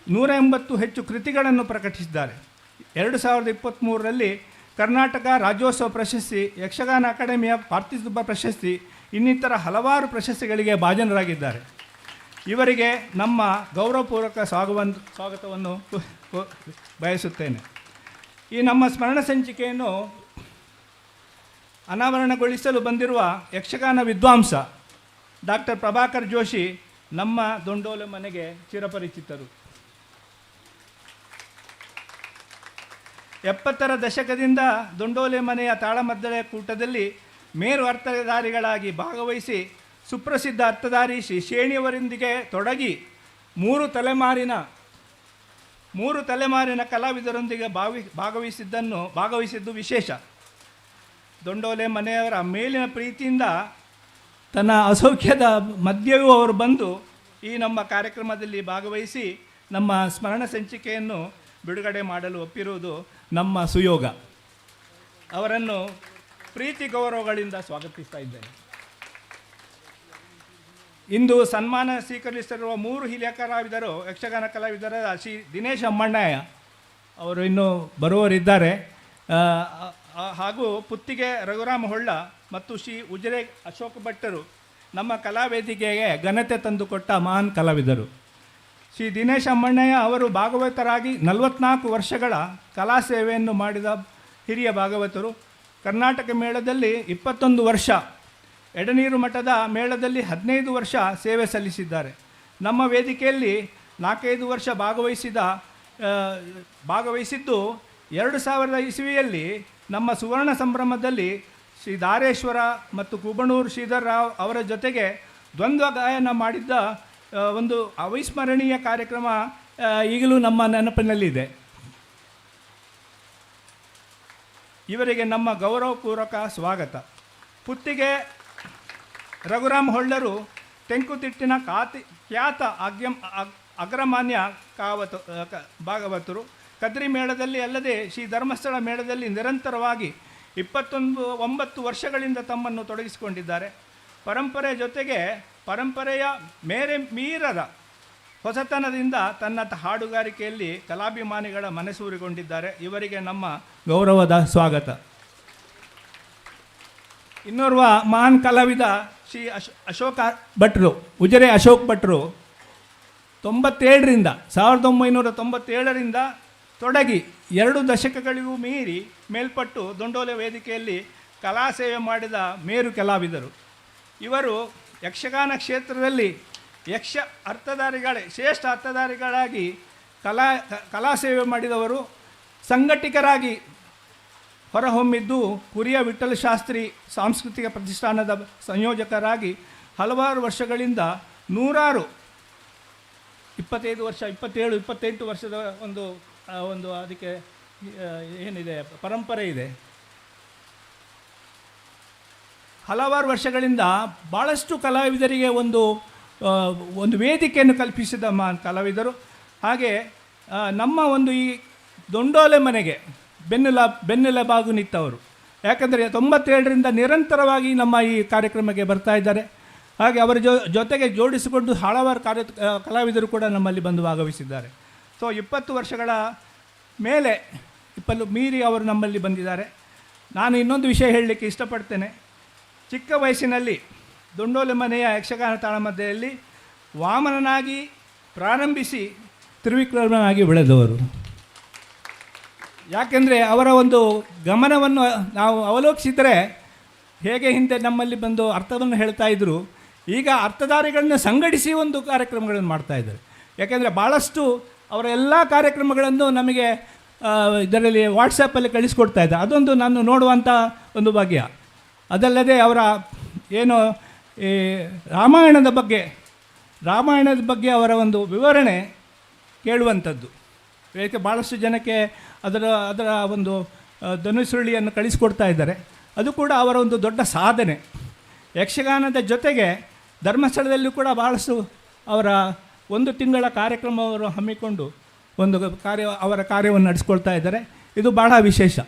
180 ಹೆಚ್ಚು ಕೃತಿಗಳನ್ನು ಪ್ರಕಟಿಸಿದ್ದಾರೆ. 2023ರಲ್ಲಿ ಕರ್ನಾಟಕ ರಾಜ್ಯೋತ್ಸವ ಪ್ರಶಸ್ತಿ, ಯಕ್ಷಗಾನ ಅಕಾಡೆಮಿಯ ಪಾರ್ಥಿವ ಪ್ರಶಸ್ತಿ, ಇನ್ನಿತರ ಹಲವಾರು ಪ್ರಶಸ್ತಿಗಳಿಗೆ ಭಾಜನರಾಗಿದ್ದಾರೆ. ಇವರಿಗೆ ನಮ್ಮ ಗೌರವಪೂರ್ವಕ ಸ್ವಾಗತವನ್ನು ಬಯಸುತ್ತೇನೆ. ಈ ನಮ್ಮ ಸ್ಮರಣ ಸಂಚಿಕೆಯನ್ನು ಅನಾವರಣಗೊಳಿಸಲು ಬಂದಿರುವ ಯಕ್ಷಗಾನ ವಿದ್ವಾಂಸ ಡಾಕ್ಟರ್ ಪ್ರಭಾಕರ್ ಜೋಶಿ ನಮ್ಮ ದೊಂಡೋಲೆ ಮನೆಗೆ ಚಿರಪರಿಚಿತರು. 70ರ ದಶಕದಿಂದ ದೊಂಡೋಲೆ ಮನೆಯ ತಾಳಮದ್ದಳೆ ಕೂಟದಲ್ಲಿ ಮೇರು ಅರ್ಥಧಾರಿಗಳಾಗಿ ಭಾಗವಹಿಸಿ ಸುಪ್ರಸಿದ್ಧ ಅರ್ಥಧಾರಿ ಶ್ರೀ ಶ್ರೇಣಿಯವರೊಂದಿಗೆ ತೊಡಗಿ 3 ತಲೆಮಾರಿನ ಕಲಾವಿದರೊಂದಿಗೆ ಭಾಗವಹಿಸಿದ್ದು ವಿಶೇಷ. ದೊಂಡೋಲೆ ಮನೆಯವರ ಮೇಲಿನ ಪ್ರೀತಿಯಿಂದ ತನ್ನ ಅಸೌಖ್ಯದ ಮಧ್ಯೆಯೂ ಅವರು ಬಂದು ಈ ನಮ್ಮ ಕಾರ್ಯಕ್ರಮದಲ್ಲಿ ಭಾಗವಹಿಸಿ ನಮ್ಮ ಸ್ಮರಣ ಸಂಚಿಕೆಯನ್ನು ಬಿಡುಗಡೆ ಮಾಡಲು ಒಪ್ಪಿರುವುದು ನಮ್ಮ ಸುಯೋಗ. ಅವರನ್ನು ಪ್ರೀತಿ ಗೌರವಗಳಿಂದ ಸ್ವಾಗತಿಸ್ತಾ ಇದ್ದೇನೆ. ಇಂದು ಸನ್ಮಾನ ಸ್ವೀಕರಿಸಿರುವ 3 ಹಿರಿಯ ಕಲಾವಿದರು, ಯಕ್ಷಗಾನ ಕಲಾವಿದರಾದ ಶ್ರೀ ದಿನೇಶ್ ಅಮ್ಮಣ್ಣಯ್ಯ ಅವರು ಇನ್ನೂ ಬರುವವರಿದ್ದಾರೆ, ಹಾಗೂ ಪುತ್ತಿಗೆ ರಘುರಾಮ ಹೊಳ್ಳ ಮತ್ತು ಶ್ರೀ ಉಜಿರೆ ಅಶೋಕ ಭಟ್ಟರು ನಮ್ಮ ಕಲಾವೇದಿಕೆಗೆ ಘನತೆ ತಂದುಕೊಟ್ಟ ಮಹಾನ್ ಕಲಾವಿದರು. ಶ್ರೀ ದಿನೇಶ್ ಅಮ್ಮಣ್ಣಯ್ಯ ಅವರು ಭಾಗವತರಾಗಿ 44 ವರ್ಷಗಳ ಕಲಾ ಸೇವೆಯನ್ನು ಮಾಡಿದ ಹಿರಿಯ ಭಾಗವತರು. ಕರ್ನಾಟಕ ಮೇಳದಲ್ಲಿ 21 ವರ್ಷ, ಎಡನೀರು ಮಠದ ಮೇಳದಲ್ಲಿ 15 ವರ್ಷ ಸೇವೆ ಸಲ್ಲಿಸಿದ್ದಾರೆ. ನಮ್ಮ ವೇದಿಕೆಯಲ್ಲಿ 4-5 ವರ್ಷ ಭಾಗವಹಿಸಿದ್ದು 2000 ಇಸವಿಯಲ್ಲಿ ನಮ್ಮ ಸುವರ್ಣ ಸಂಭ್ರಮದಲ್ಲಿ ಶ್ರೀ ದಾರೇಶ್ವರ ಮತ್ತು ಕುಬಣೂರು ಶ್ರೀಧರ್ ರಾವ್ ಅವರ ಜೊತೆಗೆ ದ್ವಂದ್ವ ಗಾಯನ ಮಾಡಿದ್ದ ಒಂದು ಅವಿಸ್ಮರಣೀಯ ಕಾರ್ಯಕ್ರಮ ಈಗಲೂ ನಮ್ಮ ನೆನಪಿನಲ್ಲಿದೆ. ಇವರಿಗೆ ನಮ್ಮ ಗೌರವಪೂರ್ವಕ ಸ್ವಾಗತ. ಪುತ್ತಿಗೆ ರಘುರಾಮ್ ಹೊಳ್ಳರು ತೆಂಕುತಿಟ್ಟಿನ ಖ್ಯಾತ ಅಗ್ರಮಾನ್ಯ ಭಾಗವತರು. ಕದ್ರಿ ಮೇಳದಲ್ಲಿ ಅಲ್ಲದೆ ಶ್ರೀ ಧರ್ಮಸ್ಥಳ ಮೇಳದಲ್ಲಿ ನಿರಂತರವಾಗಿ 29 ವರ್ಷಗಳಿಂದ ತಮ್ಮನ್ನು ತೊಡಗಿಸಿಕೊಂಡಿದ್ದಾರೆ. ಪರಂಪರೆ ಜೊತೆಗೆ ಪರಂಪರೆಯ ಮೀರದ ಹೊಸತನದಿಂದ ತನ್ನ ಹಾಡುಗಾರಿಕೆಯಲ್ಲಿ ಕಲಾಭಿಮಾನಿಗಳ ಮನಸೂರೆಗೊಂಡಿದ್ದಾರೆ. ಇವರಿಗೆ ನಮ್ಮ ಗೌರವದ ಸ್ವಾಗತ. ಇನ್ನೋರ್ವ ಮಹಾನ್ ಕಲಾವಿದ ಶ್ರೀ ಅಶೋಕ ಭಟ್ರು, ಉಜಿರೆ ಅಶೋಕ್ ಭಟ್ರು 1997ರಿಂದ ತೊಡಗಿ 2 ದಶಕಗಳಿಗೂ ಮೀರಿ ಮೇಲ್ಪಟ್ಟು ದೊಂಡೋಲೆ ವೇದಿಕೆಯಲ್ಲಿ ಕಲಾ ಸೇವೆ ಮಾಡಿದ ಮೇರು ಕಲಾವಿದರು. ಇವರು ಯಕ್ಷಗಾನ ಕ್ಷೇತ್ರದಲ್ಲಿ ಶ್ರೇಷ್ಠ ಅರ್ಥಧಾರಿಗಳಾಗಿ ಕಲಾ ಸೇವೆ ಮಾಡಿದವರು. ಸಂಘಟಕರಾಗಿ ಹೊರಹೊಮ್ಮಿದ್ದು ಪುರಿಯ ವಿಠ್ಠಲ ಶಾಸ್ತ್ರಿ ಸಾಂಸ್ಕೃತಿಕ ಪ್ರತಿಷ್ಠಾನದ ಸಂಯೋಜಕರಾಗಿ ಹಲವಾರು ವರ್ಷಗಳಿಂದ ನೂರಾರು 25 ವರ್ಷ 27-28 ವರ್ಷದ ಒಂದು ಅದಕ್ಕೆ ಏನಿದೆ ಪರಂಪರೆ ಇದೆ. ಹಲವಾರು ವರ್ಷಗಳಿಂದ ಭಾಳಷ್ಟು ಕಲಾವಿದರಿಗೆ ಒಂದು ವೇದಿಕೆಯನ್ನು ಕಲ್ಪಿಸಿದ ಕಲಾವಿದರು. ಹಾಗೆ ನಮ್ಮ ಈ ದೊಂಡೋಲೆ ಮನೆಗೆ ಬೆನ್ನೆಲುಬಾಗಿ ನಿಂತವರು. ಯಾಕಂದರೆ 97ರಿಂದ ನಿರಂತರವಾಗಿ ನಮ್ಮ ಈ ಕಾರ್ಯಕ್ರಮಕ್ಕೆ ಬರ್ತಾ ಇದ್ದಾರೆ. ಹಾಗೆ ಅವರ ಜೊತೆಗೆ ಜೋಡಿಸಿಕೊಂಡು ಹಲವಾರು ಕಲಾವಿದರು ಕೂಡ ನಮ್ಮಲ್ಲಿ ಬಂದು ಭಾಗವಹಿಸಿದ್ದಾರೆ. ಸೊ 20 ವರ್ಷಗಳ ಮೇಲೆ ಮೀರಿ ಅವರು ನಮ್ಮಲ್ಲಿ ಬಂದಿದ್ದಾರೆ. ನಾನು ಇನ್ನೊಂದು ವಿಷಯ ಹೇಳಲಿಕ್ಕೆ ಇಷ್ಟಪಡ್ತೇನೆ. ಚಿಕ್ಕ ವಯಸ್ಸಿನಲ್ಲಿ ದೊಂಡೋಲೆ ಮನೆಯ ಯಕ್ಷಗಾನ ತಾಳಮದ್ದೆಯಲ್ಲಿ ವಾಮನನಾಗಿ ಪ್ರಾರಂಭಿಸಿ ತ್ರಿವಿಕ್ರಮನಾಗಿ ಬೆಳೆದವರು. ಯಾಕೆಂದರೆ ಅವರ ಒಂದು ಗಮನವನ್ನು ನಾವು ಅವಲೋಕಿಸಿದರೆ ಹೇಗೆ ಹಿಂದೆ ನಮ್ಮಲ್ಲಿ ಬಂದು ಅರ್ಥವನ್ನು ಹೇಳ್ತಾ ಇದ್ದರು, ಈಗ ಅರ್ಥಧಾರಿಗಳನ್ನ ಸಂಘಟಿಸಿ ಒಂದು ಕಾರ್ಯಕ್ರಮಗಳನ್ನು ಮಾಡ್ತಾಯಿದ್ದಾರೆ. ಯಾಕೆಂದರೆ ಭಾಳಷ್ಟು ಅವರ ಎಲ್ಲ ಕಾರ್ಯಕ್ರಮಗಳನ್ನು ನಮಗೆ ಇದರಲ್ಲಿ ವಾಟ್ಸಪ್ಪಲ್ಲಿ ಕಳಿಸ್ಕೊಡ್ತಾ ಇದ್ದಾರೆ. ಅದೊಂದು ನಾನು ನೋಡುವಂಥ ಒಂದು ಭಾಗ್ಯ. ಅದಲ್ಲದೆ ಅವರ ಏನು ಈ ರಾಮಾಯಣದ ಬಗ್ಗೆ ಅವರ ಒಂದು ವಿವರಣೆ ಕೇಳುವಂಥದ್ದು. ಏಕೆ ಭಾಳಷ್ಟು ಜನಕ್ಕೆ ಅದರ ಒಂದು ಧನುಸುರುಳಿಯನ್ನು ಕಳಿಸ್ಕೊಡ್ತಾ ಇದ್ದಾರೆ. ಅದು ಕೂಡ ಅವರ ಒಂದು ದೊಡ್ಡ ಸಾಧನೆ. ಯಕ್ಷಗಾನದ ಜೊತೆಗೆ ಧರ್ಮಸ್ಥಳದಲ್ಲೂ ಕೂಡ ಭಾಳಷ್ಟು ಅವರ 1 ತಿಂಗಳ ಕಾರ್ಯಕ್ರಮವನ್ನು ಹಮ್ಮಿಕೊಂಡು ಅವರ ಕಾರ್ಯವನ್ನು ನಡೆಸ್ಕೊಳ್ತಾ ಇದ್ದಾರೆ. ಇದು ಬಹಳ ವಿಶೇಷ.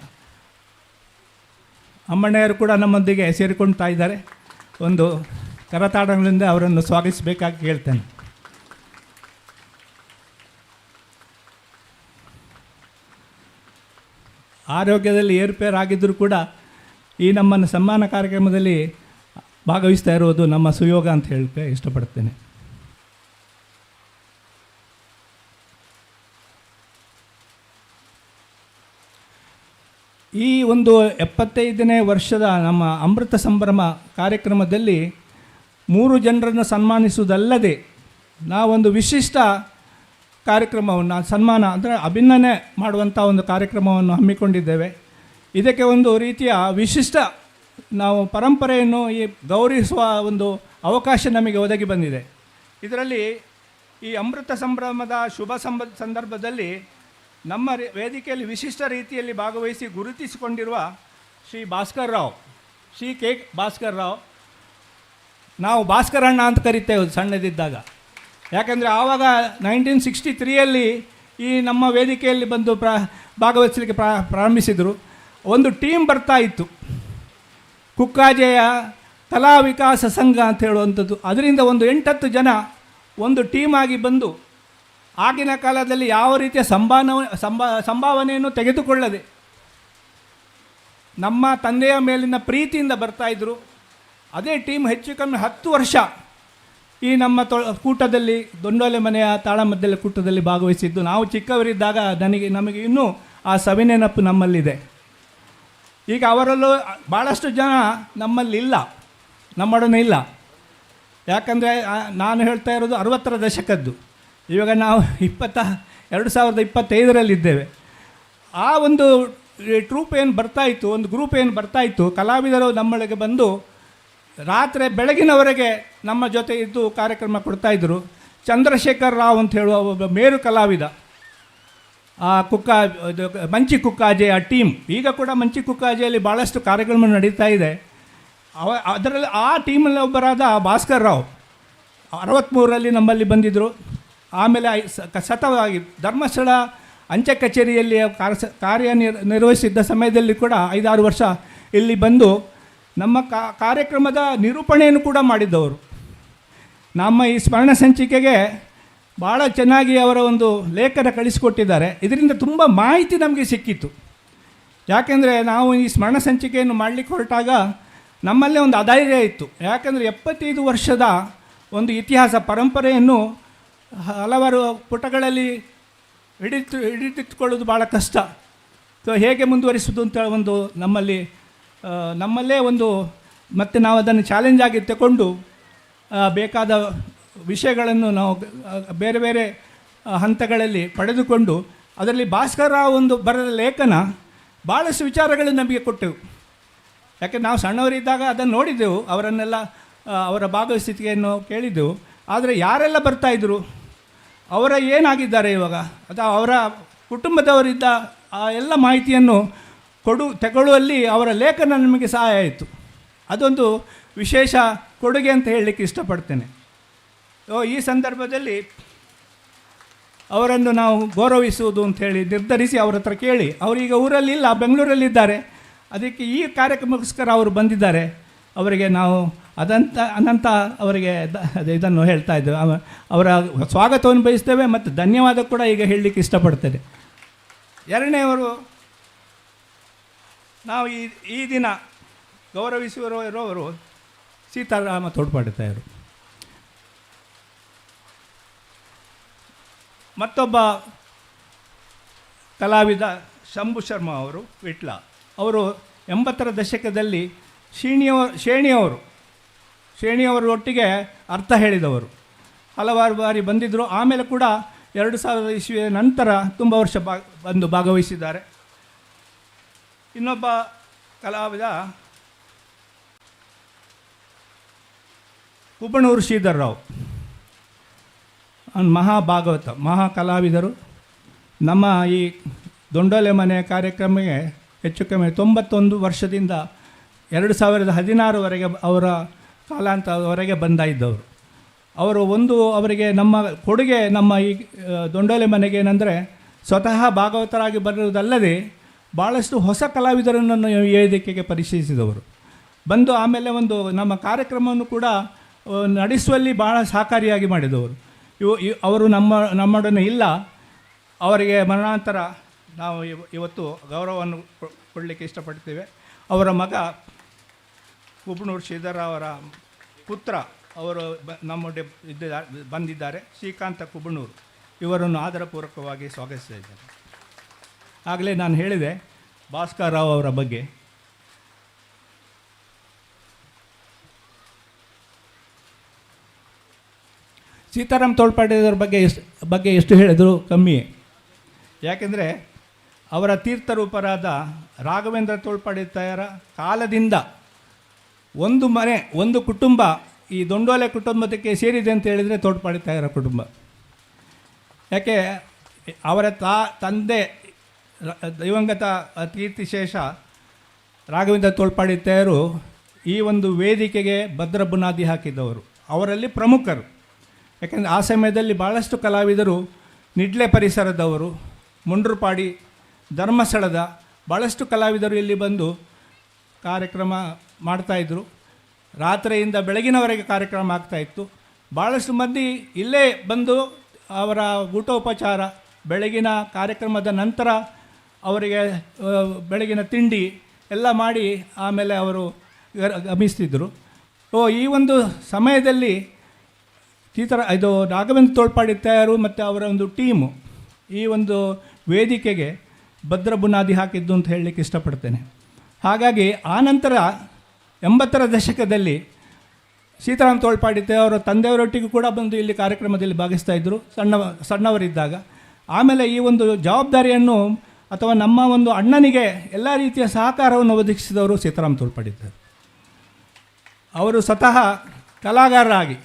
ಅಮ್ಮಣ್ಣಯ್ಯರು ಕೂಡ ನಮ್ಮೊಂದಿಗೆ ಸೇರಿಕೊಳ್ತಾ ಇದ್ದಾರೆ. ಒಂದು ಕರತಾಡಗಳಿಂದ ಅವರನ್ನು ಸ್ವಾಗತಿಸಬೇಕಾಗಿ ಕೇಳ್ತೇನೆ. ಆರೋಗ್ಯದಲ್ಲಿ ಏರುಪೇರಾಗಿದ್ದರೂ ಕೂಡ ಈ ನಮ್ಮನ್ನು ಸನ್ಮಾನ ಕಾರ್ಯಕ್ರಮದಲ್ಲಿ ಭಾಗವಹಿಸ್ತಾ ಇರುವುದು ನಮ್ಮ ಸುಯೋಗ ಅಂತ ಹೇಳಕ್ಕೆ ಇಷ್ಟಪಡ್ತೇನೆ. ಈ ಒಂದು 75ನೇ ವರ್ಷದ ನಮ್ಮ ಅಮೃತ ಸಂಭ್ರಮ ಕಾರ್ಯಕ್ರಮದಲ್ಲಿ 3 ಜನರನ್ನು ಸನ್ಮಾನಿಸುವುದಲ್ಲದೆ ನಾವೊಂದು ವಿಶಿಷ್ಟ ಕಾರ್ಯಕ್ರಮವನ್ನು ಸನ್ಮಾನ ಅಂದರೆ ಅಭಿನಂದನೆ ಮಾಡುವಂಥ ಒಂದು ಕಾರ್ಯಕ್ರಮವನ್ನು ಹಮ್ಮಿಕೊಂಡಿದ್ದೇವೆ. ಇದಕ್ಕೆ ಒಂದು ರೀತಿಯ ವಿಶಿಷ್ಟ ನಾವು ಪರಂಪರೆಯನ್ನು ಗೌರವಿಸುವ ಒಂದು ಅವಕಾಶ ನಮಗೆ ಒದಗಿ ಬಂದಿದೆ. ಇದರಲ್ಲಿ ಈ ಅಮೃತ ಸಂಭ್ರಮದ ಶುಭ ಸಂದರ್ಭದಲ್ಲಿ ನಮ್ಮ ವೇದಿಕೆಯಲ್ಲಿ ವಿಶಿಷ್ಟ ರೀತಿಯಲ್ಲಿ ಭಾಗವಹಿಸಿ ಗುರುತಿಸಿಕೊಂಡಿರುವ ಶ್ರೀ ಕೆ ಭಾಸ್ಕರ್ ರಾವ್, ನಾವು ಭಾಸ್ಕರಣ್ಣ ಅಂತ ಕರಿತೇವೆ ಸಣ್ಣದಿದ್ದಾಗ. ಯಾಕಂದರೆ ಆವಾಗ 1963ಯಲ್ಲಿ ಈ ನಮ್ಮ ವೇದಿಕೆಯಲ್ಲಿ ಬಂದು ಭಾಗವಹಿಸಲಿಕ್ಕೆ ಪ್ರಾರಂಭಿಸಿದರು. ಒಂದು ಟೀಮ್ ಬರ್ತಾ ಇತ್ತು, ಕುಕ್ಕಾಜೆಯ ಕಲಾ ವಿಕಾಸ ಸಂಘ ಅಂತ ಹೇಳುವಂಥದ್ದು. ಅದರಿಂದ ಒಂದು 8-10 ಜನ ಒಂದು ಟೀಮಾಗಿ ಬಂದು ಆಗಿನ ಕಾಲದಲ್ಲಿ ಯಾವ ರೀತಿಯ ಸಂಭಾವನೆಯನ್ನು ತೆಗೆದುಕೊಳ್ಳದೆ ನಮ್ಮ ತಂದೆಯ ಮೇಲಿನ ಪ್ರೀತಿಯಿಂದ ಬರ್ತಾಯಿದ್ರು. ಅದೇ ಟೀಮ್ ಹೆಚ್ಚು ಕಮ್ಮಿ 10 ವರ್ಷ ಈ ನಮ್ಮ ಕೂಟದಲ್ಲಿ ದೊಂಡೋಲೆ ಮನೆಯ ತಾಳಮದ್ದಲೆ ಕೂಟದಲ್ಲಿ ಭಾಗವಹಿಸಿದ್ದು ನಾವು ಚಿಕ್ಕವರಿದ್ದಾಗ ನಮಗೆ ಇನ್ನೂ ಆ ಸವಿನೆನಪು ನಮ್ಮಲ್ಲಿದೆ. ಈಗ ಅವರಲ್ಲೂ ಭಾಳಷ್ಟು ಜನ ನಮ್ಮಲ್ಲಿಲ್ಲ, ನಮ್ಮೊಡನೆ ಇಲ್ಲ. ಯಾಕಂದರೆ ನಾನು ಹೇಳ್ತಾ ಇರೋದು 60ರ ದಶಕದ್ದು. ಇವಾಗ ನಾವು 2025ರಲ್ಲಿದ್ದೇವೆ. ಆ ಒಂದು ಟ್ರೂಪ್ ಏನು ಬರ್ತಾಯಿತ್ತು, ಒಂದು ಗ್ರೂಪ್ ಏನು ಬರ್ತಾಯಿತ್ತು, ಕಲಾವಿದರು ನಮ್ಮೊಳಗೆ ಬಂದು ರಾತ್ರಿ ಬೆಳಗಿನವರೆಗೆ ನಮ್ಮ ಜೊತೆ ಇದ್ದು ಕಾರ್ಯಕ್ರಮ ಕೊಡ್ತಾಯಿದ್ರು. ಚಂದ್ರಶೇಖರ್ ರಾವ್ ಅಂತ ಹೇಳುವ ಒಬ್ಬ ಮೇರು ಕಲಾವಿದ, ಆ ಮಂಚಿ ಕುಕ್ಕಾಜೆ ಆ ಟೀಮ್, ಈಗ ಕೂಡ ಮಂಚಿ ಕುಕ್ಕಾಜೆಯಲ್ಲಿ ಭಾಳಷ್ಟು ಕಾರ್ಯಕ್ರಮ ನಡೀತಾ ಇದೆ. ಅದರಲ್ಲಿ ಆ ಟೀಮಲ್ಲಿ ಒಬ್ಬರಾದ ಭಾಸ್ಕರ್ ರಾವ್ 63ರಲ್ಲಿ ನಮ್ಮಲ್ಲಿ ಬಂದಿದ್ದರು. ಆಮೇಲೆ ಸತತವಾಗಿ ಧರ್ಮಸ್ಥಳ ಅಂಚೆ ಕಚೇರಿಯಲ್ಲಿ ಕಾರ್ಯನಿರ್ವಹಿಸಿದ್ದ ಸಮಯದಲ್ಲಿ ಕೂಡ 5-6 ವರ್ಷ ಇಲ್ಲಿ ಬಂದು ನಮ್ಮ ಕಾರ್ಯಕ್ರಮದ ನಿರೂಪಣೆಯನ್ನು ಕೂಡ ಮಾಡಿದ್ದವರು. ನಮ್ಮ ಈ ಸ್ಮರಣ ಸಂಚಿಕೆಗೆ ಭಾಳ ಚೆನ್ನಾಗಿ ಅವರ ಒಂದು ಲೇಖನ ಕಳಿಸಿಕೊಟ್ಟಿದ್ದಾರೆ. ಇದರಿಂದ ತುಂಬ ಮಾಹಿತಿ ನಮಗೆ ಸಿಕ್ಕಿತ್ತು. ಯಾಕೆಂದರೆ ನಾವು ಈ ಸ್ಮರಣ ಸಂಚಿಕೆಯನ್ನು ಮಾಡಲಿಕ್ಕೆ ಹೊರಟಾಗ ನಮ್ಮಲ್ಲೇ ಒಂದು ಅಧೈರ್ಯ ಇತ್ತು. ಯಾಕೆಂದರೆ 75 ವರ್ಷದ ಒಂದು ಇತಿಹಾಸ ಪರಂಪರೆಯನ್ನು ಹಲವಾರು ಪುಟಗಳಲ್ಲಿ ಹಿಡಿದಿಟ್ಟುಕೊಳ್ಳೋದು ಭಾಳ ಕಷ್ಟ. ಸೊ ಹೇಗೆ ಮುಂದುವರಿಸೋದು ಅಂತ ಒಂದು ನಮ್ಮಲ್ಲೇ ಒಂದು ಮತ್ತು ನಾವು ಅದನ್ನು ಚಾಲೆಂಜ್ ಆಗಿ ತಗೊಂಡು ಬೇಕಾದ ವಿಷಯಗಳನ್ನು ನಾವು ಬೇರೆ ಬೇರೆ ಹಂತಗಳಲ್ಲಿ ಪಡೆದುಕೊಂಡು ಅದರಲ್ಲಿ ಭಾಸ್ಕರ ಒಂದು ಬರೆದ ಲೇಖನ ಭಾಳಷ್ಟು ವಿಚಾರಗಳು ನಮಗೆ ಕೊಟ್ಟೆವು. ಯಾಕೆ ನಾವು ಸಣ್ಣವರಿದ್ದಾಗ ಅದನ್ನು ನೋಡಿದ್ದೆವು, ಅವರನ್ನೆಲ್ಲ ಅವರ ಭಾಗವಹಿಸುವಿಕೆಯನ್ನು ಕೇಳಿದ್ದೆವು. ಆದರೆ ಯಾರೆಲ್ಲ ಬರ್ತಾಯಿದ್ರು, ಅವರ ಏನಾಗಿದ್ದಾರೆ ಇವಾಗ, ಅಥವಾ ಅವರ ಕುಟುಂಬದವರಿದ್ದ ಆ ಎಲ್ಲ ಮಾಹಿತಿಯನ್ನು ತಗೊಳ್ಳುವಲ್ಲಿ ಅವರ ಲೇಖನ ನಮಗೆ ಸಹಾಯ ಆಯಿತು. ಅದೊಂದು ವಿಶೇಷ ಕೊಡುಗೆ ಅಂತ ಹೇಳಲಿಕ್ಕೆ ಇಷ್ಟಪಡ್ತೇನೆ. ಈ ಸಂದರ್ಭದಲ್ಲಿ ಅವರನ್ನು ನಾವು ಗೌರವಿಸುವುದು ಅಂಥೇಳಿ ನಿರ್ಧರಿಸಿ ಅವರ ಹತ್ರ ಕೇಳಿ, ಅವರೀಗ ಊರಲ್ಲಿಲ್ಲ, ಬೆಂಗಳೂರಲ್ಲಿದ್ದಾರೆ. ಅದಕ್ಕೆ ಈ ಕಾರ್ಯಕ್ರಮಕ್ಕೋಸ್ಕರ ಅವರು ಬಂದಿದ್ದಾರೆ. ಅವರಿಗೆ ನಾವು ಅನಂತ ಅವರಿಗೆ ಇದನ್ನು ಹೇಳ್ತಾ ಇದ್ದೇವೆ, ಅವರ ಸ್ವಾಗತವನ್ನು ಬಯಸ್ತೇವೆ ಮತ್ತು ಧನ್ಯವಾದ ಕೂಡ ಈಗ ಹೇಳಲಿಕ್ಕೆ ಇಷ್ಟಪಡ್ತೇನೆ. ಎರಡನೇವರು, ನಾವು ಈ ದಿನ ಗೌರವಿಸಿರೋರು ಸೀತಾರಾಮ ತೋಡ್ಪಾಡಿತಾಯರು. ಮತ್ತೊಬ್ಬ ಕಲಾವಿದ ಶಂಭು ಶರ್ಮಾ ಅವರು, ವಿಟ್ಲ ಅವರು 80ರ ದಶಕದಲ್ಲಿ ಶೇಣಿಯವರು ಒಟ್ಟಿಗೆ ಅರ್ಥ ಹೇಳಿದವರು. ಹಲವಾರು ಬಾರಿ ಬಂದಿದ್ದರು. ಆಮೇಲೆ ಕೂಡ 2000 ಇಸ್ವಿಯ ನಂತರ ತುಂಬ ವರ್ಷ ಬಂದು ಭಾಗವಹಿಸಿದ್ದಾರೆ. ಇನ್ನೊಬ್ಬ ಕಲಾವಿದ ಕುಬಣೂರು ಶ್ರೀಧರ್ ರಾವ್, ಮಹಾ ಕಲಾವಿದರು. ನಮ್ಮ ಈ ದೊಂಡೋಲೆ ಮನೆಯ ಕಾರ್ಯಕ್ರಮಕ್ಕೆ ಹೆಚ್ಚು ಕಮ್ಮಿ 91 ವರ್ಷದಿಂದ 2016ವರೆಗೆ ಅವರ ಕಾಲಾಂತರವರೆಗೆ ಬಂದಾಯಿದ್ದವರು. ಅವರಿಗೆ ನಮ್ಮ ಕೊಡುಗೆ ನಮ್ಮ ಈ ದೊಂಡೋಲೆ ಮನೆಗೆ ಏನಂದರೆ, ಸ್ವತಃ ಭಾಗವತರಾಗಿ ಬರುವುದಲ್ಲದೆ ಭಾಳಷ್ಟು ಹೊಸ ಕಲಾವಿದರನ್ನು ವೇದಿಕೆಗೆ ಪರಿಚಯಿಸಿದವರು. ಬಂದು ಆಮೇಲೆ ಒಂದು ನಮ್ಮ ಕಾರ್ಯಕ್ರಮವನ್ನು ಕೂಡ ನಡೆಸುವಲ್ಲಿ ಭಾಳ ಸಹಕಾರಿಯಾಗಿ ಮಾಡಿದವರು. ಅವರು ನಮ್ಮೊಡನೆ ಇಲ್ಲ. ಅವರಿಗೆ ಮರಣಾಂತರ ನಾವು ಇವತ್ತು ಗೌರವವನ್ನು ಕೊಡಲಿಕ್ಕೆ ಇಷ್ಟಪಡ್ತೇವೆ. ಅವರ ಮಗ ಕುಬಣೂರು ಶ್ರೀಧರ ಅವರ ಪುತ್ರ ಅವರು ನಮ್ಮೊಟ್ಟಿಗೆ ಬಂದಿದ್ದಾರೆ, ಶ್ರೀಕಾಂತ ಕುಬಣೂರು. ಇವರನ್ನು ಆದರಪೂರ್ವಕವಾಗಿ ಸ್ವಾಗತಿಸ್ತಾ ಇದ್ದಾರೆ. ಆಗಲೇ ನಾನು ಹೇಳಿದೆ ಭಾಸ್ಕರ್ ರಾವ್ ಅವರ ಬಗ್ಗೆ. ಸೀತಾರಾಮ್ ತೋಳ್ಪಾಡಿಯವರ ಬಗ್ಗೆ ಎಷ್ಟು ಹೇಳಿದ್ರು ಕಮ್ಮಿ. ಯಾಕೆಂದರೆ ಅವರ ತೀರ್ಥರೂಪರಾದ ರಾಘವೇಂದ್ರ ತೋಳ್ಪಾಡಿತಾಯರ ಕಾಲದಿಂದ ಒಂದು ಕುಟುಂಬ ಈ ದೊಂಡೋಲೆ ಕುಟುಂಬಕ್ಕೆ ಸೇರಿದೆ ಅಂತ ಹೇಳಿದರೆ ತೋಳ್ಪಾಡಿತಾಯರ ಕುಟುಂಬ. ಯಾಕೆ ಅವರ ತಂದೆ ದಿವಂಗತ ಕೀರ್ತಿಶೇಷ ರಾಘವೇಂದ್ರ ತೋಳ್ಪಾಡಿತಾಯರು ಈ ಒಂದು ವೇದಿಕೆಗೆ ಭದ್ರ ಬುನಾದಿ ಹಾಕಿದ್ದವರು, ಅವರಲ್ಲಿ ಪ್ರಮುಖರು. ಯಾಕೆಂದರೆ ಆ ಸಮಯದಲ್ಲಿ ಭಾಳಷ್ಟು ಕಲಾವಿದರು ನಿಡ್ಲೆ ಪರಿಸರದವರು, ಮುಂಡ್ರುಪಾಡಿ, ಧರ್ಮಸ್ಥಳದ ಭಾಳಷ್ಟು ಕಲಾವಿದರು ಇಲ್ಲಿ ಬಂದು ಕಾರ್ಯಕ್ರಮ ಮಾಡ್ತಾಯಿದ್ರು. ರಾತ್ರಿಯಿಂದ ಬೆಳಗಿನವರೆಗೆ ಕಾರ್ಯಕ್ರಮ ಆಗ್ತಾಯಿತ್ತು. ಭಾಳಷ್ಟು ಮಂದಿ ಇಲ್ಲೇ ಬಂದು ಅವರ ಊಟೋಪಚಾರ, ಬೆಳಗಿನ ಕಾರ್ಯಕ್ರಮದ ನಂತರ ಅವರಿಗೆ ಬೆಳಗಿನ ತಿಂಡಿ ಎಲ್ಲ ಮಾಡಿ ಆಮೇಲೆ ಅವರು ಗಮಿಸ್ತಿದ್ದರು. ಈ ಒಂದು ಸಮಯದಲ್ಲಿ ಇದು ರಾಘವೇಂದ್ರ ತೋಳ್ಪಾಡಿ ತಯಾರು ಮತ್ತು ಅವರ ಒಂದು ಟೀಮು ಈ ಒಂದು ವೇದಿಕೆಗೆ ಭದ್ರ ಬುನಾದಿ ಹಾಕಿದ್ದು ಅಂತ ಹೇಳಲಿಕ್ಕೆ ಇಷ್ಟಪಡ್ತೇನೆ. ಹಾಗಾಗಿ ಆನಂತರ 80ರ ದಶಕದಲ್ಲಿ ಸೀತಾರಾಮ್ ತೋಳ್ಪಾಡಿ ಅವರ ತಂದೆಯವರೊಟ್ಟಿಗೂ ಕೂಡ ಬಂದು ಇಲ್ಲಿ ಕಾರ್ಯಕ್ರಮದಲ್ಲಿ ಭಾಗಿಸ್ತಾ ಇದ್ದರು ಸಣ್ಣವರಿದ್ದಾಗ. ಆಮೇಲೆ ಈ ಒಂದು ಜವಾಬ್ದಾರಿಯನ್ನು ಅಥವಾ ನಮ್ಮ ಒಂದು ಅಣ್ಣನಿಗೆ ಎಲ್ಲ ರೀತಿಯ ಸಹಕಾರವನ್ನು ಒದಗಿಸಿದವರು ಸೀತಾರಾಮ್ ತೋಳ್ಪಾಡಿ. ಅವರು ಸ್ವತಃ ಕಲಾಗಾರರಾಗಿ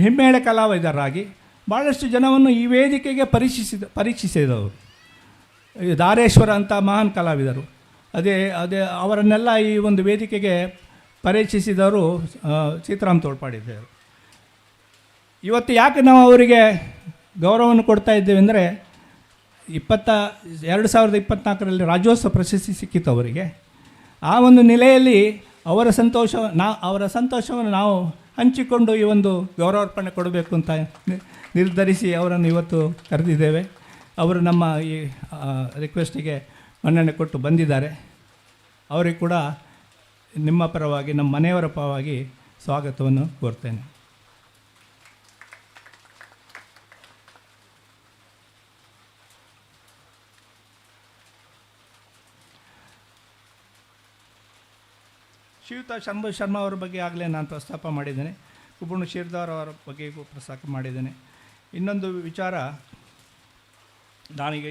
ಹಿಮ್ಮೇಳ ಕಲಾವಿದರಾಗಿ ಭಾಳಷ್ಟು ಜನವನ್ನು ಈ ವೇದಿಕೆಗೆ ಪರೀಕ್ಷಿಸಿದವರು. ದಾರೇಶ್ವರ ಅಂತ ಮಹಾನ್ ಕಲಾವಿದರು, ಅದೇ ಅವರನ್ನೆಲ್ಲ ಈ ಒಂದು ವೇದಿಕೆಗೆ ಪರೀಕ್ಷಿಸಿದವರು ಸೀತಾರಾಮ್ ತೋಳ್ಪಾಡಿ. ಇವತ್ತು ಯಾಕೆ ನಾವು ಅವರಿಗೆ ಗೌರವವನ್ನು ಕೊಡ್ತಾ ಇದ್ದೇವೆ ಅಂದರೆ 2024ರಲ್ಲಿ ರಾಜ್ಯೋತ್ಸವ ಪ್ರಶಸ್ತಿ ಸಿಕ್ಕಿತ್ತು ಅವರಿಗೆ. ಆ ಒಂದು ನೆಲೆಯಲ್ಲಿ ಅವರ ಸಂತೋಷವನ್ನು ನಾವು ಹಂಚಿಕೊಂಡು ಈ ಒಂದು ಗೌರವಾರ್ಪಣೆ ಕೊಡಬೇಕು ಅಂತ ನಿರ್ಧರಿಸಿ ಅವರನ್ನು ಇವತ್ತು ಕರೆದಿದ್ದೇವೆ. ಅವರು ನಮ್ಮ ಈ ರಿಕ್ವೆಸ್ಟಿಗೆ ಮನ್ನಣೆ ಕೊಟ್ಟು ಬಂದಿದ್ದಾರೆ. ಅವರಿಗೆ ಕೂಡ ನಿಮ್ಮ ಪರವಾಗಿ, ನಮ್ಮ ಮನೆಯವರ ಪರವಾಗಿ ಸ್ವಾಗತವನ್ನು ಕೋರ್ತೇನೆ. ಶ್ರೀಯುತ ಶರ್ಮಾ ಅವರ ಬಗ್ಗೆ ಆಗಲೇ ನಾನು ಪ್ರಸ್ತಾಪ ಮಾಡಿದ್ದೇನೆ. ಕುಬುಣು ಶಿರ್ದಾರ್ ಅವರ ಬಗ್ಗೆಗೂ ಪ್ರಸ್ತಾಪ ಮಾಡಿದ್ದೇನೆ. ಇನ್ನೊಂದು ವಿಚಾರ ನಾನೀಗ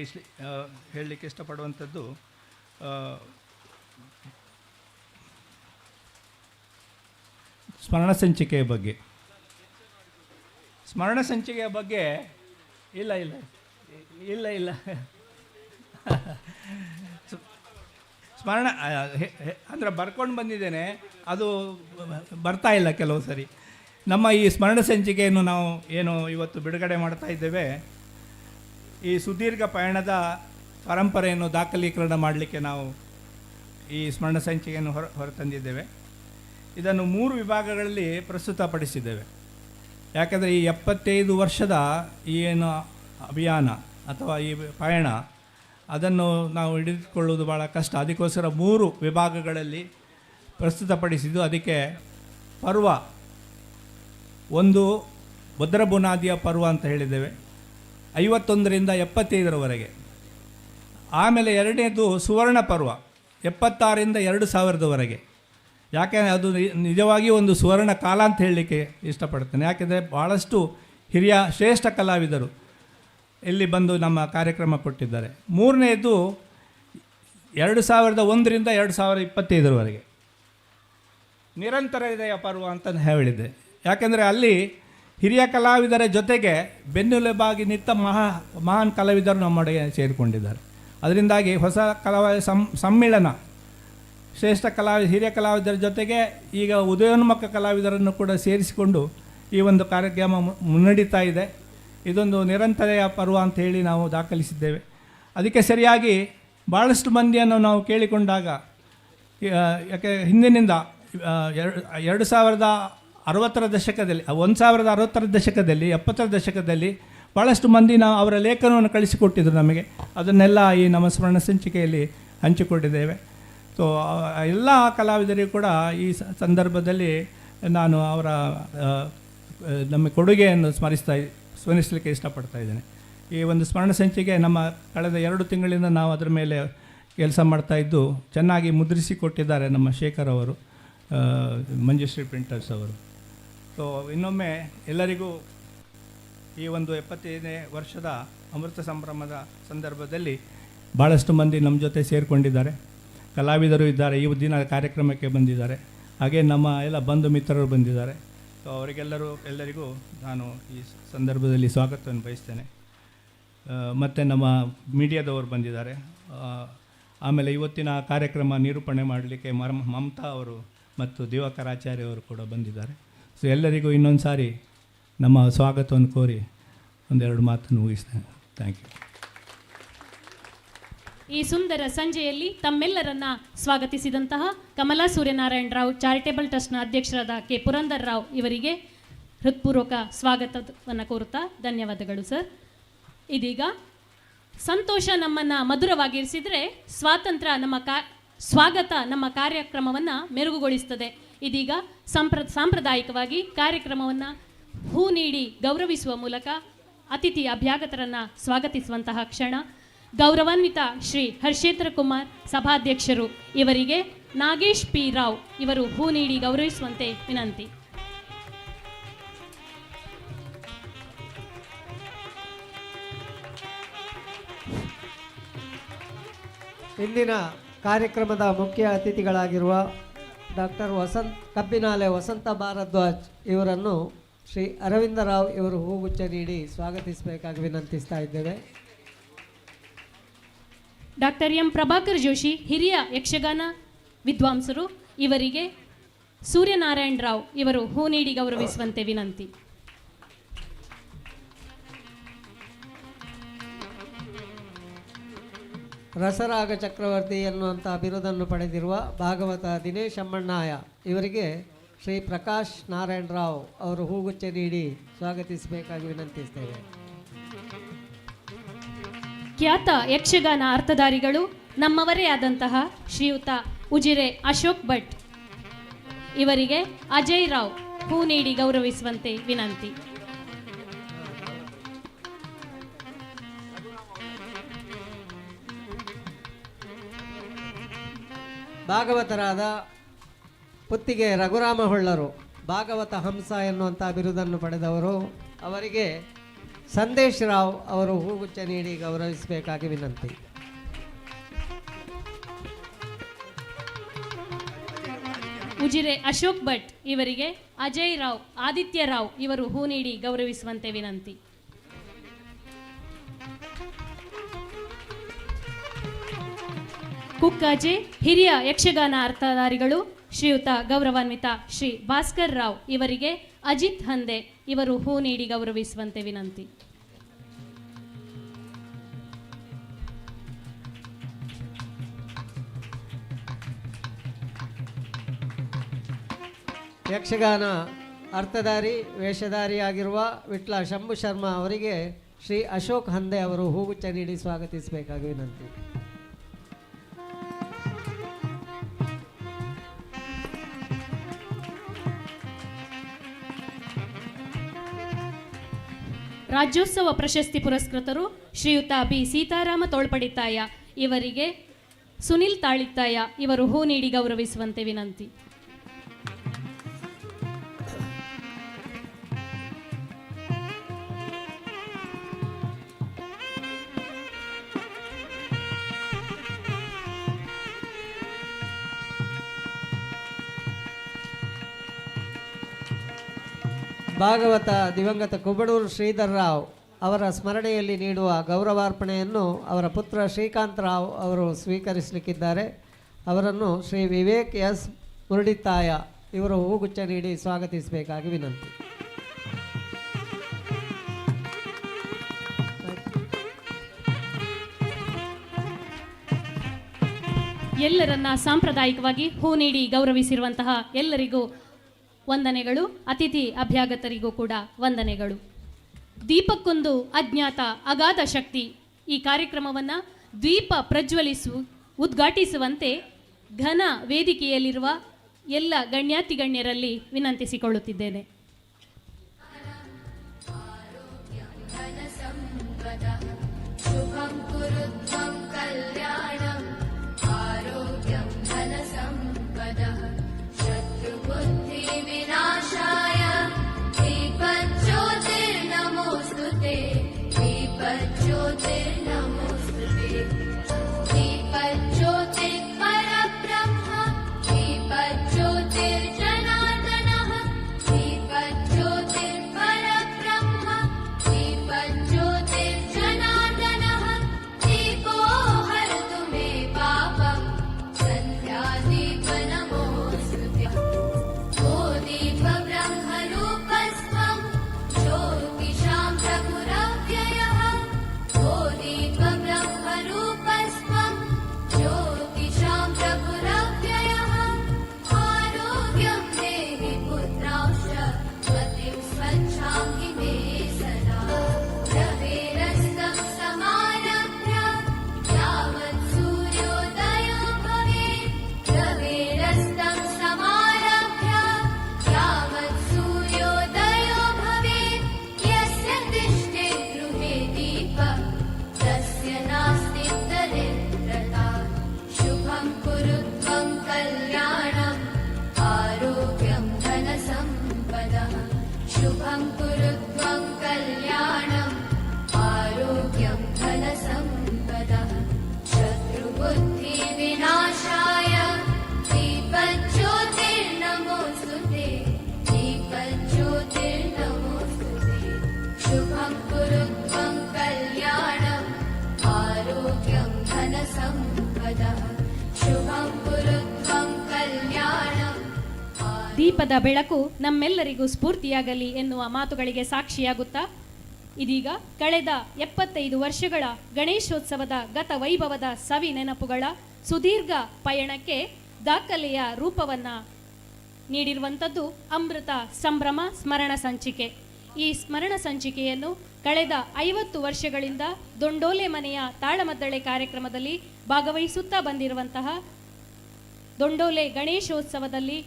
ಹೇಳಲಿಕ್ಕೆ ಇಷ್ಟಪಡುವಂಥದ್ದು, ಸ್ಮರಣ ಸಂಚಿಕೆಯ ಬಗ್ಗೆ. ಇಲ್ಲ ಸ್ಮರಣ ಅಂದರೆ ಬರ್ಕೊಂಡು ಬಂದಿದ್ದೇನೆ, ಅದು ಬರ್ತಾ ಇಲ್ಲ ಕೆಲವು ಸರಿ. ನಮ್ಮ ಈ ಸ್ಮರಣ ಸಂಚಿಕೆಯನ್ನು ನಾವು ಏನು ಇವತ್ತು ಬಿಡುಗಡೆ ಮಾಡ್ತಾ ಇದ್ದೇವೆ, ಈ ಸುದೀರ್ಘ ಪಯಣದ ಪರಂಪರೆಯನ್ನು ದಾಖಲೀಕರಣ ಮಾಡಲಿಕ್ಕೆ ನಾವು ಈ ಸ್ಮರಣ ಸಂಚಿಕೆಯನ್ನು ಹೊರತಂದಿದ್ದೇವೆ. ಇದನ್ನು 3 ವಿಭಾಗಗಳಲ್ಲಿ ಪ್ರಸ್ತುತಪಡಿಸಿದ್ದೇವೆ. ಯಾಕೆಂದರೆ ಈ 75 ವರ್ಷದ ಈ ಏನು ಅಭಿಯಾನ ಅಥವಾ ಈ ಪಯಣ, ಅದನ್ನು ನಾವು ಹಿಡಿದುಕೊಳ್ಳುವುದು ಭಾಳ ಕಷ್ಟ. ಅದಕ್ಕೋಸ್ಕರ 3 ವಿಭಾಗಗಳಲ್ಲಿ ಪ್ರಸ್ತುತಪಡಿಸಿದ್ದು. ಅದಕ್ಕೆ ಪರ್ವ 1 ಭದ್ರ ಬುನಾದಿಯ ಪರ್ವ ಅಂತ ಹೇಳಿದ್ದೇವೆ, 51ರಿಂದ 75ರವರೆಗೆ. ಆಮೇಲೆ 2ನೇದು ಸುವರ್ಣ ಪರ್ವ 76ರಿಂದ 2000ರವರೆಗೆ. ಯಾಕೆಂದರೆ ಅದು ನಿಜವಾಗಿ ಒಂದು ಸುವರ್ಣ ಕಾಲ ಅಂತ ಹೇಳಲಿಕ್ಕೆ ಇಷ್ಟಪಡ್ತೇನೆ. ಯಾಕೆಂದರೆ ಭಾಳಷ್ಟು ಹಿರಿಯ ಶ್ರೇಷ್ಠ ಕಲಾವಿದರು ಇಲ್ಲಿ ಬಂದು ನಮ್ಮ ಕಾರ್ಯಕ್ರಮ ಕೊಟ್ಟಿದ್ದಾರೆ. 3ನೇದು 2001ರಿಂದ 2025ರವರೆಗೆ ನಿರಂತರ ಇದೆಯ ಪರ್ವ ಅಂತ ಹೇಳಿದ್ದೆ. ಯಾಕೆಂದರೆ ಅಲ್ಲಿ ಹಿರಿಯ ಕಲಾವಿದರ ಜೊತೆಗೆ ಬೆನ್ನೆಲುಬಾಗಿ ನಿಂತ ಮಹಾನ್ ಕಲಾವಿದರು ನಮ್ಮೊಳಗೆ ಸೇರಿಕೊಂಡಿದ್ದಾರೆ. ಅದರಿಂದಾಗಿ ಹೊಸ ಕಲಾವಿದ ಸಮ್ಮಿಳನ, ಶ್ರೇಷ್ಠ ಹಿರಿಯ ಕಲಾವಿದರ ಜೊತೆಗೆ ಈಗ ಉದಯೋನ್ಮುಖ ಕಲಾವಿದರನ್ನು ಕೂಡ ಸೇರಿಸಿಕೊಂಡು ಈ ಒಂದು ಕಾರ್ಯಕ್ರಮ ಮುನ್ನಡೀತಾ ಇದೆ. ಇದೊಂದು ನಿರಂತರೆಯ ಪರ್ವ ಅಂತ ಹೇಳಿ ನಾವು ದಾಖಲಿಸಿದ್ದೇವೆ. ಅದಕ್ಕೆ ಸರಿಯಾಗಿ ಭಾಳಷ್ಟು ಮಂದಿಯನ್ನು ನಾವು ಕೇಳಿಕೊಂಡಾಗ, ಯಾಕೆ ಹಿಂದಿನಿಂದ 2060ರ ದಶಕದಲ್ಲಿ, 1060ರ ದಶಕದಲ್ಲಿ, 70ರ ದಶಕದಲ್ಲಿ ಭಾಳಷ್ಟು ಮಂದಿ ನಾವು ಅವರ ಲೇಖನವನ್ನು ಕಳಿಸಿಕೊಟ್ಟಿದ್ರು ನಮಗೆ. ಅದನ್ನೆಲ್ಲ ಈ ನಮ್ಮ ಸ್ಮರಣ ಸಂಚಿಕೆಯಲ್ಲಿ ಹಂಚಿಕೊಂಡಿದ್ದೇವೆ. ಸೊ ಎಲ್ಲ ಕಲಾವಿದರಿಗೂ ಕೂಡ ಈ ಸಂದರ್ಭದಲ್ಲಿ ನಾನು ಅವರ ನಮ್ಮ ಕೊಡುಗೆಯನ್ನು ಸ್ಮರಿಸಲಿಕ್ಕೆ ಇಷ್ಟಪಡ್ತಾ ಇದ್ದೇನೆ. ಈ ಒಂದು ಸ್ಮರಣ ಸಂಚಿಕೆ ನಮ್ಮ ಕಳೆದ 2 ತಿಂಗಳಿಂದ ನಾವು ಅದರ ಮೇಲೆ ಕೆಲಸ ಮಾಡ್ತಾಯಿದ್ದು ಚೆನ್ನಾಗಿ ಮುದ್ರಿಸಿ ಕೊಟ್ಟಿದ್ದಾರೆ ನಮ್ಮ ಶೇಖರ್ ಅವರು, ಮಂಜುಶ್ರೀ ಪ್ರಿಂಟರ್ಸ್ ಅವರು. ಸೊ ಇನ್ನೊಮ್ಮೆ ಎಲ್ಲರಿಗೂ ಈ ಒಂದು 75ನೇ ವರ್ಷದ ಅಮೃತ ಸಂಭ್ರಮದ ಸಂದರ್ಭದಲ್ಲಿ ಭಾಳಷ್ಟು ಮಂದಿ ನಮ್ಮ ಜೊತೆ ಸೇರಿಕೊಂಡಿದ್ದಾರೆ. ಕಲಾವಿದರು ಇದ್ದಾರೆ, ಈ ದಿನ ಕಾರ್ಯಕ್ರಮಕ್ಕೆ ಬಂದಿದ್ದಾರೆ. ಹಾಗೆ ನಮ್ಮ ಎಲ್ಲ ಬಂಧು ಮಿತ್ರರು ಬಂದಿದ್ದಾರೆ. ಸೊ ಎಲ್ಲರಿಗೂ ನಾನು ಈ ಸಂದರ್ಭದಲ್ಲಿ ಸ್ವಾಗತವನ್ನು ಬಯಸ್ತೇನೆ. ಮತ್ತು ನಮ್ಮ ಮೀಡಿಯಾದವರು ಬಂದಿದ್ದಾರೆ. ಆಮೇಲೆ ಇವತ್ತಿನ ಕಾರ್ಯಕ್ರಮ ನಿರೂಪಣೆ ಮಾಡಲಿಕ್ಕೆ ಮಮತಾ ಅವರು ಮತ್ತು ದಿವಾಕರಾಚಾರ್ಯ ಅವರು ಕೂಡ ಬಂದಿದ್ದಾರೆ. ಸೊ ಎಲ್ಲರಿಗೂ ಇನ್ನೊಂದು ಸಾರಿ ನಮ್ಮ ಸ್ವಾಗತವನ್ನು ಕೋರಿ 1-2 ಮಾತನ್ನು ಮುಗಿಸ್ತೇನೆ. Thank you. ಈ ಸುಂದರ ಸಂಜೆಯಲ್ಲಿ ತಮ್ಮೆಲ್ಲರನ್ನ ಸ್ವಾಗತಿಸಿದಂತಹ ಕಮಲಾ ಸೂರ್ಯನಾರಾಯಣ ರಾವ್ ಚಾರಿಟೇಬಲ್ ಟ್ರಸ್ಟ್ನ ಅಧ್ಯಕ್ಷರಾದ ಕೆ ಪುರಂದರ್ ರಾವ್ ಇವರಿಗೆ ಹೃತ್ಪೂರ್ವಕ ಸ್ವಾಗತವನ್ನು ಕೋರುತ್ತಾ ಧನ್ಯವಾದಗಳು ಸರ್. ಇದೀಗ ಸಂತೋಷ ನಮ್ಮನ್ನು ಮಧುರವಾಗಿರಿಸಿದರೆ ಸ್ವಾತಂತ್ರ್ಯ ಸ್ವಾಗತ ನಮ್ಮ ಕಾರ್ಯಕ್ರಮವನ್ನು ಮೆರುಗುಗೊಳಿಸುತ್ತದೆ. ಇದೀಗ ಸಾಂಪ್ರದಾಯಿಕವಾಗಿ ಕಾರ್ಯಕ್ರಮವನ್ನು ಹೂ ನೀಡಿ ಗೌರವಿಸುವ ಮೂಲಕ ಅತಿಥಿ ಅಭ್ಯಾಗತರನ್ನ ಸ್ವಾಗತಿಸುವಂತಹ ಕ್ಷಣ. ಗೌರವಾನ್ವಿತ ಶ್ರೀ ಹರ್ಷೇಂದ್ರ ಕುಮಾರ್ ಸಭಾಧ್ಯಕ್ಷರು ಇವರಿಗೆ ನಾಗೇಶ್ ಪಿ ರಾವ್ ಇವರು ಹೂ ನೀಡಿ ಗೌರವಿಸುವಂತೆ ವಿನಂತಿ. ಇಂದಿನ ಕಾರ್ಯಕ್ರಮದ ಮುಖ್ಯ ಅತಿಥಿಗಳಾಗಿರುವ ಡಾಕ್ಟರ್ ಕಬ್ಬಿನಾಲೆ ವಸಂತ ಭಾರದ್ವಾಜ್ ಇವರನ್ನು ಶ್ರೀ ಅರವಿಂದ ರಾವ್ ಇವರು ಹೂಗುಚ್ಛ ನೀಡಿ ಸ್ವಾಗತಿಸಬೇಕಾಗಿ ವಿನಂತಿಸ್ತಾ ಇದ್ದೇವೆ. ಡಾಕ್ಟರ್ ಎಂ ಪ್ರಭಾಕರ್ ಜೋಶಿ ಹಿರಿಯ ಯಕ್ಷಗಾನ ವಿದ್ವಾಂಸರು ಇವರಿಗೆ ಸೂರ್ಯನಾರಾಯಣ ರಾವ್ ಇವರು ಹೂ ನೀಡಿ ಗೌರವಿಸುವಂತೆ ವಿನಂತಿ. ರಸರಾಗ ಚಕ್ರವರ್ತಿ ಎನ್ನುವಂಥ ಬಿರುದನ್ನು ಪಡೆದಿರುವ ಭಾಗವತ ದಿನೇಶ್ ಅಮ್ಮಣ್ಣಾಯ ಇವರಿಗೆ ಶ್ರೀ ಪ್ರಕಾಶ್ ನಾರಾಯಣ ರಾವ್ ಅವರು ಹೂಗುಚ್ಛ ನೀಡಿ ಸ್ವಾಗತಿಸಬೇಕಾಗಿ ವಿನಂತಿಸ್ತೇವೆ. ಖ್ಯಾತ ಯಕ್ಷಗಾನ ಅರ್ಥಧಾರಿಗಳು ನಮ್ಮವರೇ ಆದಂತಹ ಶ್ರೀಯುತ ಉಜಿರೆ ಅಶೋಕ್ ಭಟ್ ಇವರಿಗೆ ಅಜಯ್ ರಾವ್ ಹೂ ನೀಡಿ ಗೌರವಿಸುವಂತೆ ವಿನಂತಿ. ಭಾಗವತರಾದ ಪುತ್ತಿಗೆ ರಘುರಾಮ ಹೊಳ್ಳರು ಭಾಗವತ ಹಂಸ ಎನ್ನುವಂಥ ಬಿರುದನ್ನು ಪಡೆದವರು ಅವರಿಗೆ ಸಂದೇಶ್ ರಾವ್ ಅವರು ಹೂಗುಚ್ಛ ನೀಡಿ ಗೌರವಿಸಬೇಕಾಗಿ ವಿನಂತಿ. ಉಜಿರೆ ಅಶೋಕ್ ಭಟ್ ಇವರಿಗೆ ಅಜಯ್ ರಾವ್ ಆದಿತ್ಯ ರಾವ್ ಇವರು ಹೂ ನೀಡಿ ಗೌರವಿಸುವಂತೆ ವಿನಂತಿ. ಕುಕ್ಕಾಜೆ ಹಿರಿಯ ಯಕ್ಷಗಾನ ಅರ್ಥಧಾರಿಗಳು ಶ್ರೀಯುತ ಗೌರವಾನ್ವಿತ ಶ್ರೀ ಭಾಸ್ಕರ್ ರಾವ್ ಇವರಿಗೆ ಅಜಿತ್ ಹಂದೆ ಇವರು ಹೂ ನೀಡಿ ಗೌರವಿಸುವಂತೆ ವಿನಂತಿ. ಯಕ್ಷಗಾನ ಅರ್ಥಧಾರಿ ವೇಷಧಾರಿಯಾಗಿರುವ ವಿಟ್ಲ ಶಂಭು ಶರ್ಮಾ ಅವರಿಗೆ ಶ್ರೀ ಅಶೋಕ್ ಹಂದೆ ಅವರು ಹೂಗುಚ್ಛ ನೀಡಿ ಸ್ವಾಗತಿಸಬೇಕಾಗಿ ವಿನಂತಿ. ರಾಜ್ಯೋತ್ಸವ ಪ್ರಶಸ್ತಿ ಪುರಸ್ಕೃತರು ಶ್ರೀಯುತ ಬಿ ಸೀತಾರಾಮ ತೋಳ್ಪಡಿತಾಯ ಇವರಿಗೆ ಸುನಿಲ್ ತಾಳಿತ್ತಾಯ ಇವರು ಹೂ ನೀಡಿ ಗೌರವಿಸುವಂತೆ ವಿನಂತಿ. ಭಾಗವತ ದಿವಂಗತ ಕುಬಡೂರು ಶ್ರೀಧರ್ ರಾವ್ ಅವರ ಸ್ಮರಣೆಯಲ್ಲಿ ನೀಡುವ ಗೌರವಾರ್ಪಣೆಯನ್ನು ಅವರ ಪುತ್ರ ಶ್ರೀಕಾಂತ್ ರಾವ್ ಅವರು ಸ್ವೀಕರಿಸಲಿಕ್ಕಿದ್ದಾರೆ. ಅವರನ್ನು ಶ್ರೀ ವಿವೇಕ್ ಎಸ್ ಮುರುಡಿತಾಯ ಇವರು ಹೂಗುಚ್ಛ ನೀಡಿ ಸ್ವಾಗತಿಸಬೇಕಾಗಿ ವಿನಂತಿ. ಎಲ್ಲರನ್ನ ಸಾಂಪ್ರದಾಯಿಕವಾಗಿ ಹೂ ನೀಡಿ ಗೌರವಿಸಿರುವಂತಹ ಎಲ್ಲರಿಗೂ ವಂದನೆಗಳು. ಅತಿಥಿ ಅಭ್ಯಾಗತರಿಗೂ ಕೂಡ ವಂದನೆಗಳು. ದೀಪಕ್ಕೊಂದು ಅಜ್ಞಾತ ಅಗಾಧ ಶಕ್ತಿ ಈ ಕಾರ್ಯಕ್ರಮವನ್ನು ದೀಪ ಉದ್ಘಾಟಿಸುವಂತೆ ಘನ ವೇದಿಕೆಯಲ್ಲಿರುವ ಎಲ್ಲ ಗಣ್ಯಾತಿಗಣ್ಯರಲ್ಲಿ ವಿನಂತಿಸಿಕೊಳ್ಳುತ್ತಿದ್ದೇನೆ. दीपज्योतिर्जनार्दनः दीप कुरु त्वं कल्याणम् आरोग्यं धनसम्पदः शुभं कुरु त्वं कल्याणम् आरोग्यं धनसम्पदः शत्रुबुद्धिविनाशाय दीपज्योतिर्नमोऽस्तुते दीपज्योतिर्नमोऽस्तुते शुभं कुरु त्वं कल्याणम् आरोग्यं धनसम्पदः शुभं कुरु त्वं कल्याणम् ದೀಪದ ಬೆಳಕು ನಮ್ಮೆಲ್ಲರಿಗೂ ಸ್ಫೂರ್ತಿಯಾಗಲಿ ಎನ್ನುವ ಮಾತುಗಳಿಗೆ ಸಾಕ್ಷಿಯಾಗುತ್ತಾ ಇದೀಗ ಕಳೆದ 75 ವರ್ಷಗಳ ಗಣೇಶೋತ್ಸವದ ಗತ ವೈಭವದ ಸವಿ ನೆನಪುಗಳ ಸುದೀರ್ಘ ಪಯಣಕ್ಕೆ ದಾಖಲೆಯ ರೂಪವನ್ನು ನೀಡಿರುವಂಥದ್ದು ಅಮೃತ ಸಂಭ್ರಮ ಸ್ಮರಣ ಸಂಚಿಕೆ. ಈ ಸ್ಮರಣ ಸಂಚಿಕೆಯನ್ನು ಕಳೆದ 50 ವರ್ಷಗಳಿಂದ ದೊಂಡೋಲೆ ಮನೆಯ ತಾಳಮದ್ದಳೆ ಕಾರ್ಯಕ್ರಮದಲ್ಲಿ ಭಾಗವಹಿಸುತ್ತಾ ಬಂದಿರುವಂತಹ ದೊಂಡೋಲೆ ಗಣೇಶೋತ್ಸವದಲ್ಲಿ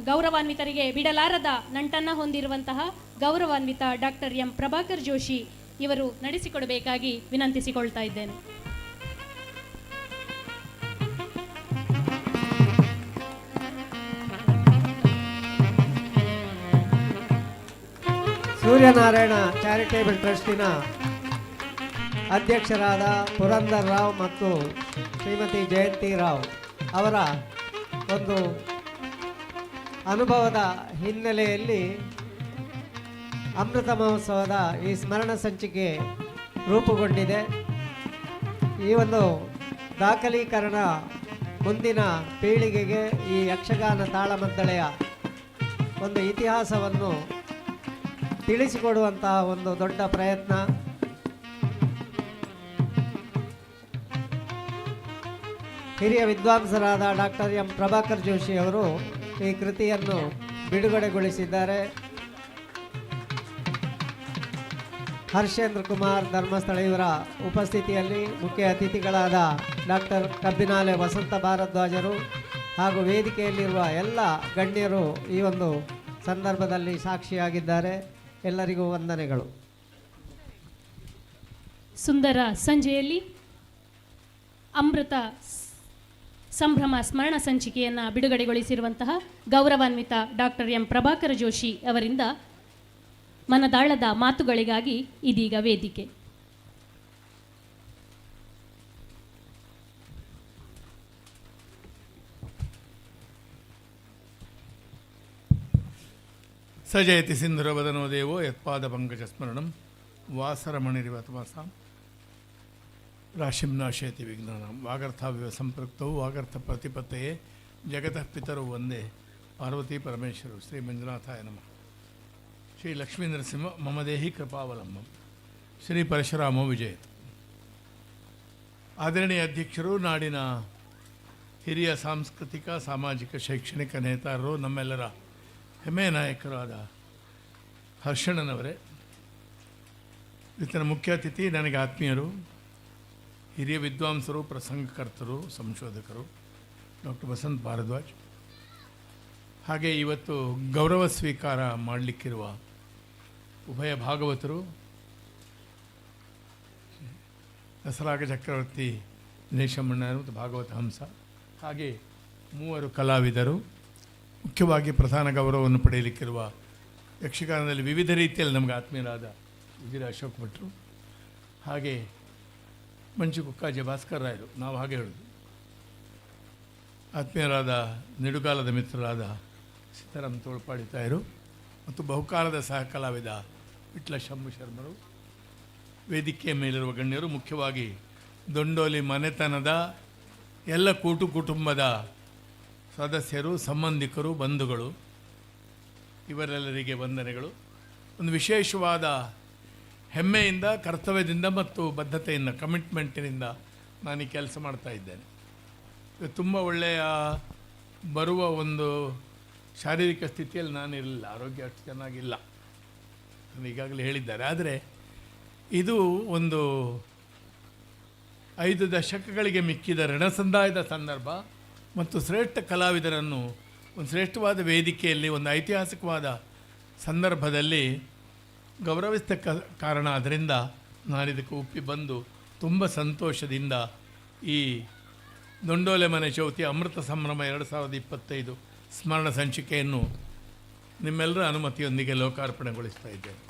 ಗೌರವಾನ್ವಿತರಿಗೆ ಬಿಡಲಾರದ ನಂಟನ್ನ ಹೊಂದಿರುವಂತಹ ಗೌರವಾನ್ವಿತ ಡಾಕ್ಟರ್ ಎಂ ಪ್ರಭಾಕರ್ ಜೋಶಿ ಇವರು ನಡೆಸಿಕೊಡಬೇಕಾಗಿ ವಿನಂತಿಸಿಕೊಳ್ತಾ ಇದ್ದೇನೆ. ಸೂರ್ಯನಾರಾಯಣ ಚಾರಿಟೇಬಲ್ ಟ್ರಸ್ಟಿನ ಅಧ್ಯಕ್ಷರಾದ ಪುರಂದರ್ ರಾವ್ ಮತ್ತು ಶ್ರೀಮತಿ ಜಯಂತಿ ರಾವ್ ಅವರ ಒಂದು ಅನುಭವದ ಹಿನ್ನೆಲೆಯಲ್ಲಿ ಅಮೃತ ಮಹೋತ್ಸವದ ಈ ಸ್ಮರಣ ಸಂಚಿಕೆ ರೂಪುಗೊಂಡಿದೆ. ಈ ಒಂದು ದಾಖಲೀಕರಣ ಮುಂದಿನ ಪೀಳಿಗೆಗೆ ಈ ಯಕ್ಷಗಾನ ತಾಳಮದ್ದಳೆಯ ಒಂದು ಇತಿಹಾಸವನ್ನು ತಿಳಿಸಿಕೊಡುವಂತಹ ಒಂದು ದೊಡ್ಡ ಪ್ರಯತ್ನ. ಹಿರಿಯ ವಿದ್ವಾಂಸರಾದ ಡಾಕ್ಟರ್ ಎಂ ಪ್ರಭಾಕರ್ ಜೋಶಿ ಅವರು ಈ ಕೃತಿಯನ್ನು ಬಿಡುಗಡೆಗೊಳಿಸಿದ್ದಾರೆ. ಹರ್ಷೇಂದ್ರ ಕುಮಾರ್ ಧರ್ಮಸ್ಥಳ ಇವರ ಉಪಸ್ಥಿತಿಯಲ್ಲಿ ಮುಖ್ಯ ಅತಿಥಿಗಳಾದ ಡಾಕ್ಟರ್ ಕಬ್ಬಿನಾಲೆ ವಸಂತ ಭಾರದ್ವಾಜರು ಹಾಗೂ ವೇದಿಕೆಯಲ್ಲಿರುವ ಎಲ್ಲ ಗಣ್ಯರು ಈ ಒಂದು ಸಂದರ್ಭದಲ್ಲಿ ಸಾಕ್ಷಿಯಾಗಿದ್ದಾರೆ. ಎಲ್ಲರಿಗೂ ವಂದನೆಗಳು. ಸುಂದರ ಸಂಜೆಯಲ್ಲಿ ಅಮೃತ ಸಂಭ್ರಮ ಸ್ಮರಣ ಸಂಚಿಕೆಯನ್ನು ಬಿಡುಗಡೆಗೊಳಿಸಿರುವಂತಹ ಗೌರವಾನ್ವಿತ ಡಾಕ್ಟರ್ ಎಂ ಪ್ರಭಾಕರ ಜೋಶಿ ಅವರಿಂದ ಮನದಾಳದ ಮಾತುಗಳಿಗಾಗಿ ಇದೀಗ ವೇದಿಕೆ. ಸಜಯತಿ ಸಿಂಧುರವದನೋ ದೇವೋ ಯತ್ಪಾದ ಪಂಕಜ ಸ್ಮರಣಂ ವಾಸರಮಣಿರಿವ ತಮಸಾಂ ರಾಶಿಂ ನಾಶಯತಿ ವಿಜ್ಞಾನಂ ವಾಗರ್ಥಾವ್ಯ ಸಂಪೃಕ್ತೌ ವಾಗರ್ಥ ಪ್ರತಿಪತ್ತೆಯೇ ಜಗತಃ ಪಿತರು ಒಂದೇ ಪಾರ್ವತಿ ಪರಮೇಶ್ವರು ಶ್ರೀ ಮಂಜುನಾಥಾಯ ನಮಃ. ಶ್ರೀ ಲಕ್ಷ್ಮೀ ನರಸಿಂಹ ಮಮ ದೇಹಿ ಕೃಪಾವಲಂಬಂ ಶ್ರೀ ಪರಶುರಾಮ ವಿಜಯತ್. ಆದರಣೀಯ ಅಧ್ಯಕ್ಷರು, ನಾಡಿನ ಹಿರಿಯ ಸಾಂಸ್ಕೃತಿಕ ಸಾಮಾಜಿಕ ಶೈಕ್ಷಣಿಕ ನೇತಾರರು, ನಮ್ಮೆಲ್ಲರ ಹೆಮ್ಮೆಯ ನಾಯಕರಾದ ಹರ್ಷಣ್ಣನವರೇ, ಇವತ್ತಿನ ಮುಖ್ಯ ಅತಿಥಿ ನನಗೆ ಆತ್ಮೀಯರು, ಹಿರಿಯ ವಿದ್ವಾಂಸರು, ಪ್ರಸಂಗಕರ್ತರು, ಸಂಶೋಧಕರು ಡಾಕ್ಟರ್ ವಸಂತ್ ಭಾರದ್ವಾಜ್, ಹಾಗೆ ಇವತ್ತು ಗೌರವ ಸ್ವೀಕಾರ ಮಾಡಲಿಕ್ಕಿರುವ ಉಭಯ ಭಾಗವತರು, ದಸರಾಗ ಚಕ್ರವರ್ತಿ ದಿನೇಶಮ್ಮಣ್ಣ ಮತ್ತು ಭಾಗವತ ಹಂಸ, ಹಾಗೆ ಮೂವರು ಕಲಾವಿದರು, ಮುಖ್ಯವಾಗಿ ಪ್ರಧಾನ ಗೌರವವನ್ನು ಪಡೆಯಲಿಕ್ಕಿರುವ ಯಕ್ಷಗಾನದಲ್ಲಿ ವಿವಿಧ ರೀತಿಯಲ್ಲಿ ನಮಗೆ ಆತ್ಮೀಯರಾದ ಉಜಿರ ಅಶೋಕ್ ಭಟ್ರು, ಹಾಗೆ ಮಂಚು ಕುಕ್ಕಾಜೆ ಭಾಸ್ಕರ್ ರಾಯರು, ನಾವು ಹಾಗೆ ಹೇಳೋದು, ಆತ್ಮೀಯರಾದ ನಿಡುಗಾಲದ ಮಿತ್ರರಾದ ಸೀತಾರಾಮ್ ತೋಳ್ಪಾಡಿ ತಾಯರು ಮತ್ತು ಬಹುಕಾಲದ ಸಹ ಕಲಾವಿದ ವಿಟ್ಲ ಶಂಭು ಶರ್ಮರು, ವೇದಿಕೆಯ ಮೇಲಿರುವ ಗಣ್ಯರು, ಮುಖ್ಯವಾಗಿ ದೊಂಡೋಲಿ ಮನೆತನದ ಎಲ್ಲ ಕುಟುಂಬದ ಸದಸ್ಯರು, ಸಂಬಂಧಿಕರು, ಬಂಧುಗಳು, ಇವರೆಲ್ಲರಿಗೆ ವಂದನೆಗಳು. ಒಂದು ವಿಶೇಷವಾದ ಹೆಮ್ಮೆಯಿಂದ, ಕರ್ತವ್ಯದಿಂದ ಮತ್ತು ಬದ್ಧತೆಯಿಂದ, ಕಮಿಟ್ಮೆಂಟಿನಿಂದ ನಾನು ಈ ಕೆಲಸ ಮಾಡ್ತಾ ಇದ್ದೇನೆ. ತುಂಬ ಒಳ್ಳೆಯ ಬರುವ ಒಂದು ಶಾರೀರಿಕ ಸ್ಥಿತಿಯಲ್ಲಿ ನಾನು ಇರಲಿಲ್ಲ, ಆರೋಗ್ಯ ಅಷ್ಟು ಚೆನ್ನಾಗಿಲ್ಲ, ಈಗಾಗಲೇ ಹೇಳಿದ್ದಾರೆ. ಆದರೆ ಇದು ಒಂದು 5 ದಶಕಗಳಿಗೆ ಮಿಕ್ಕಿದ ರಣಸಂದಾಯದ ಸಂದರ್ಭ ಮತ್ತು ಶ್ರೇಷ್ಠ ಕಲಾವಿದರನ್ನು ಒಂದು ಶ್ರೇಷ್ಠವಾದ ವೇದಿಕೆಯಲ್ಲಿ ಒಂದು ಐತಿಹಾಸಿಕವಾದ ಸಂದರ್ಭದಲ್ಲಿ ಗೌರವಿಸಿದ ಕಾರಣ. ಅದರಿಂದ ನಾನಿದಕ್ಕೆ ಒಪ್ಪಿ ಬಂದು ತುಂಬ ಸಂತೋಷದಿಂದ ಈ ದೊಂಡೋಲೆ ಮನೆ ಚೌತಿ ಅಮೃತ ಸಂಭ್ರಮ 2025 ಸ್ಮರಣ ಸಂಚಿಕೆಯನ್ನು ನಿಮ್ಮೆಲ್ಲರ ಅನುಮತಿಯೊಂದಿಗೆ ಲೋಕಾರ್ಪಣೆಗೊಳಿಸ್ತಾ ಇದ್ದೇನೆ.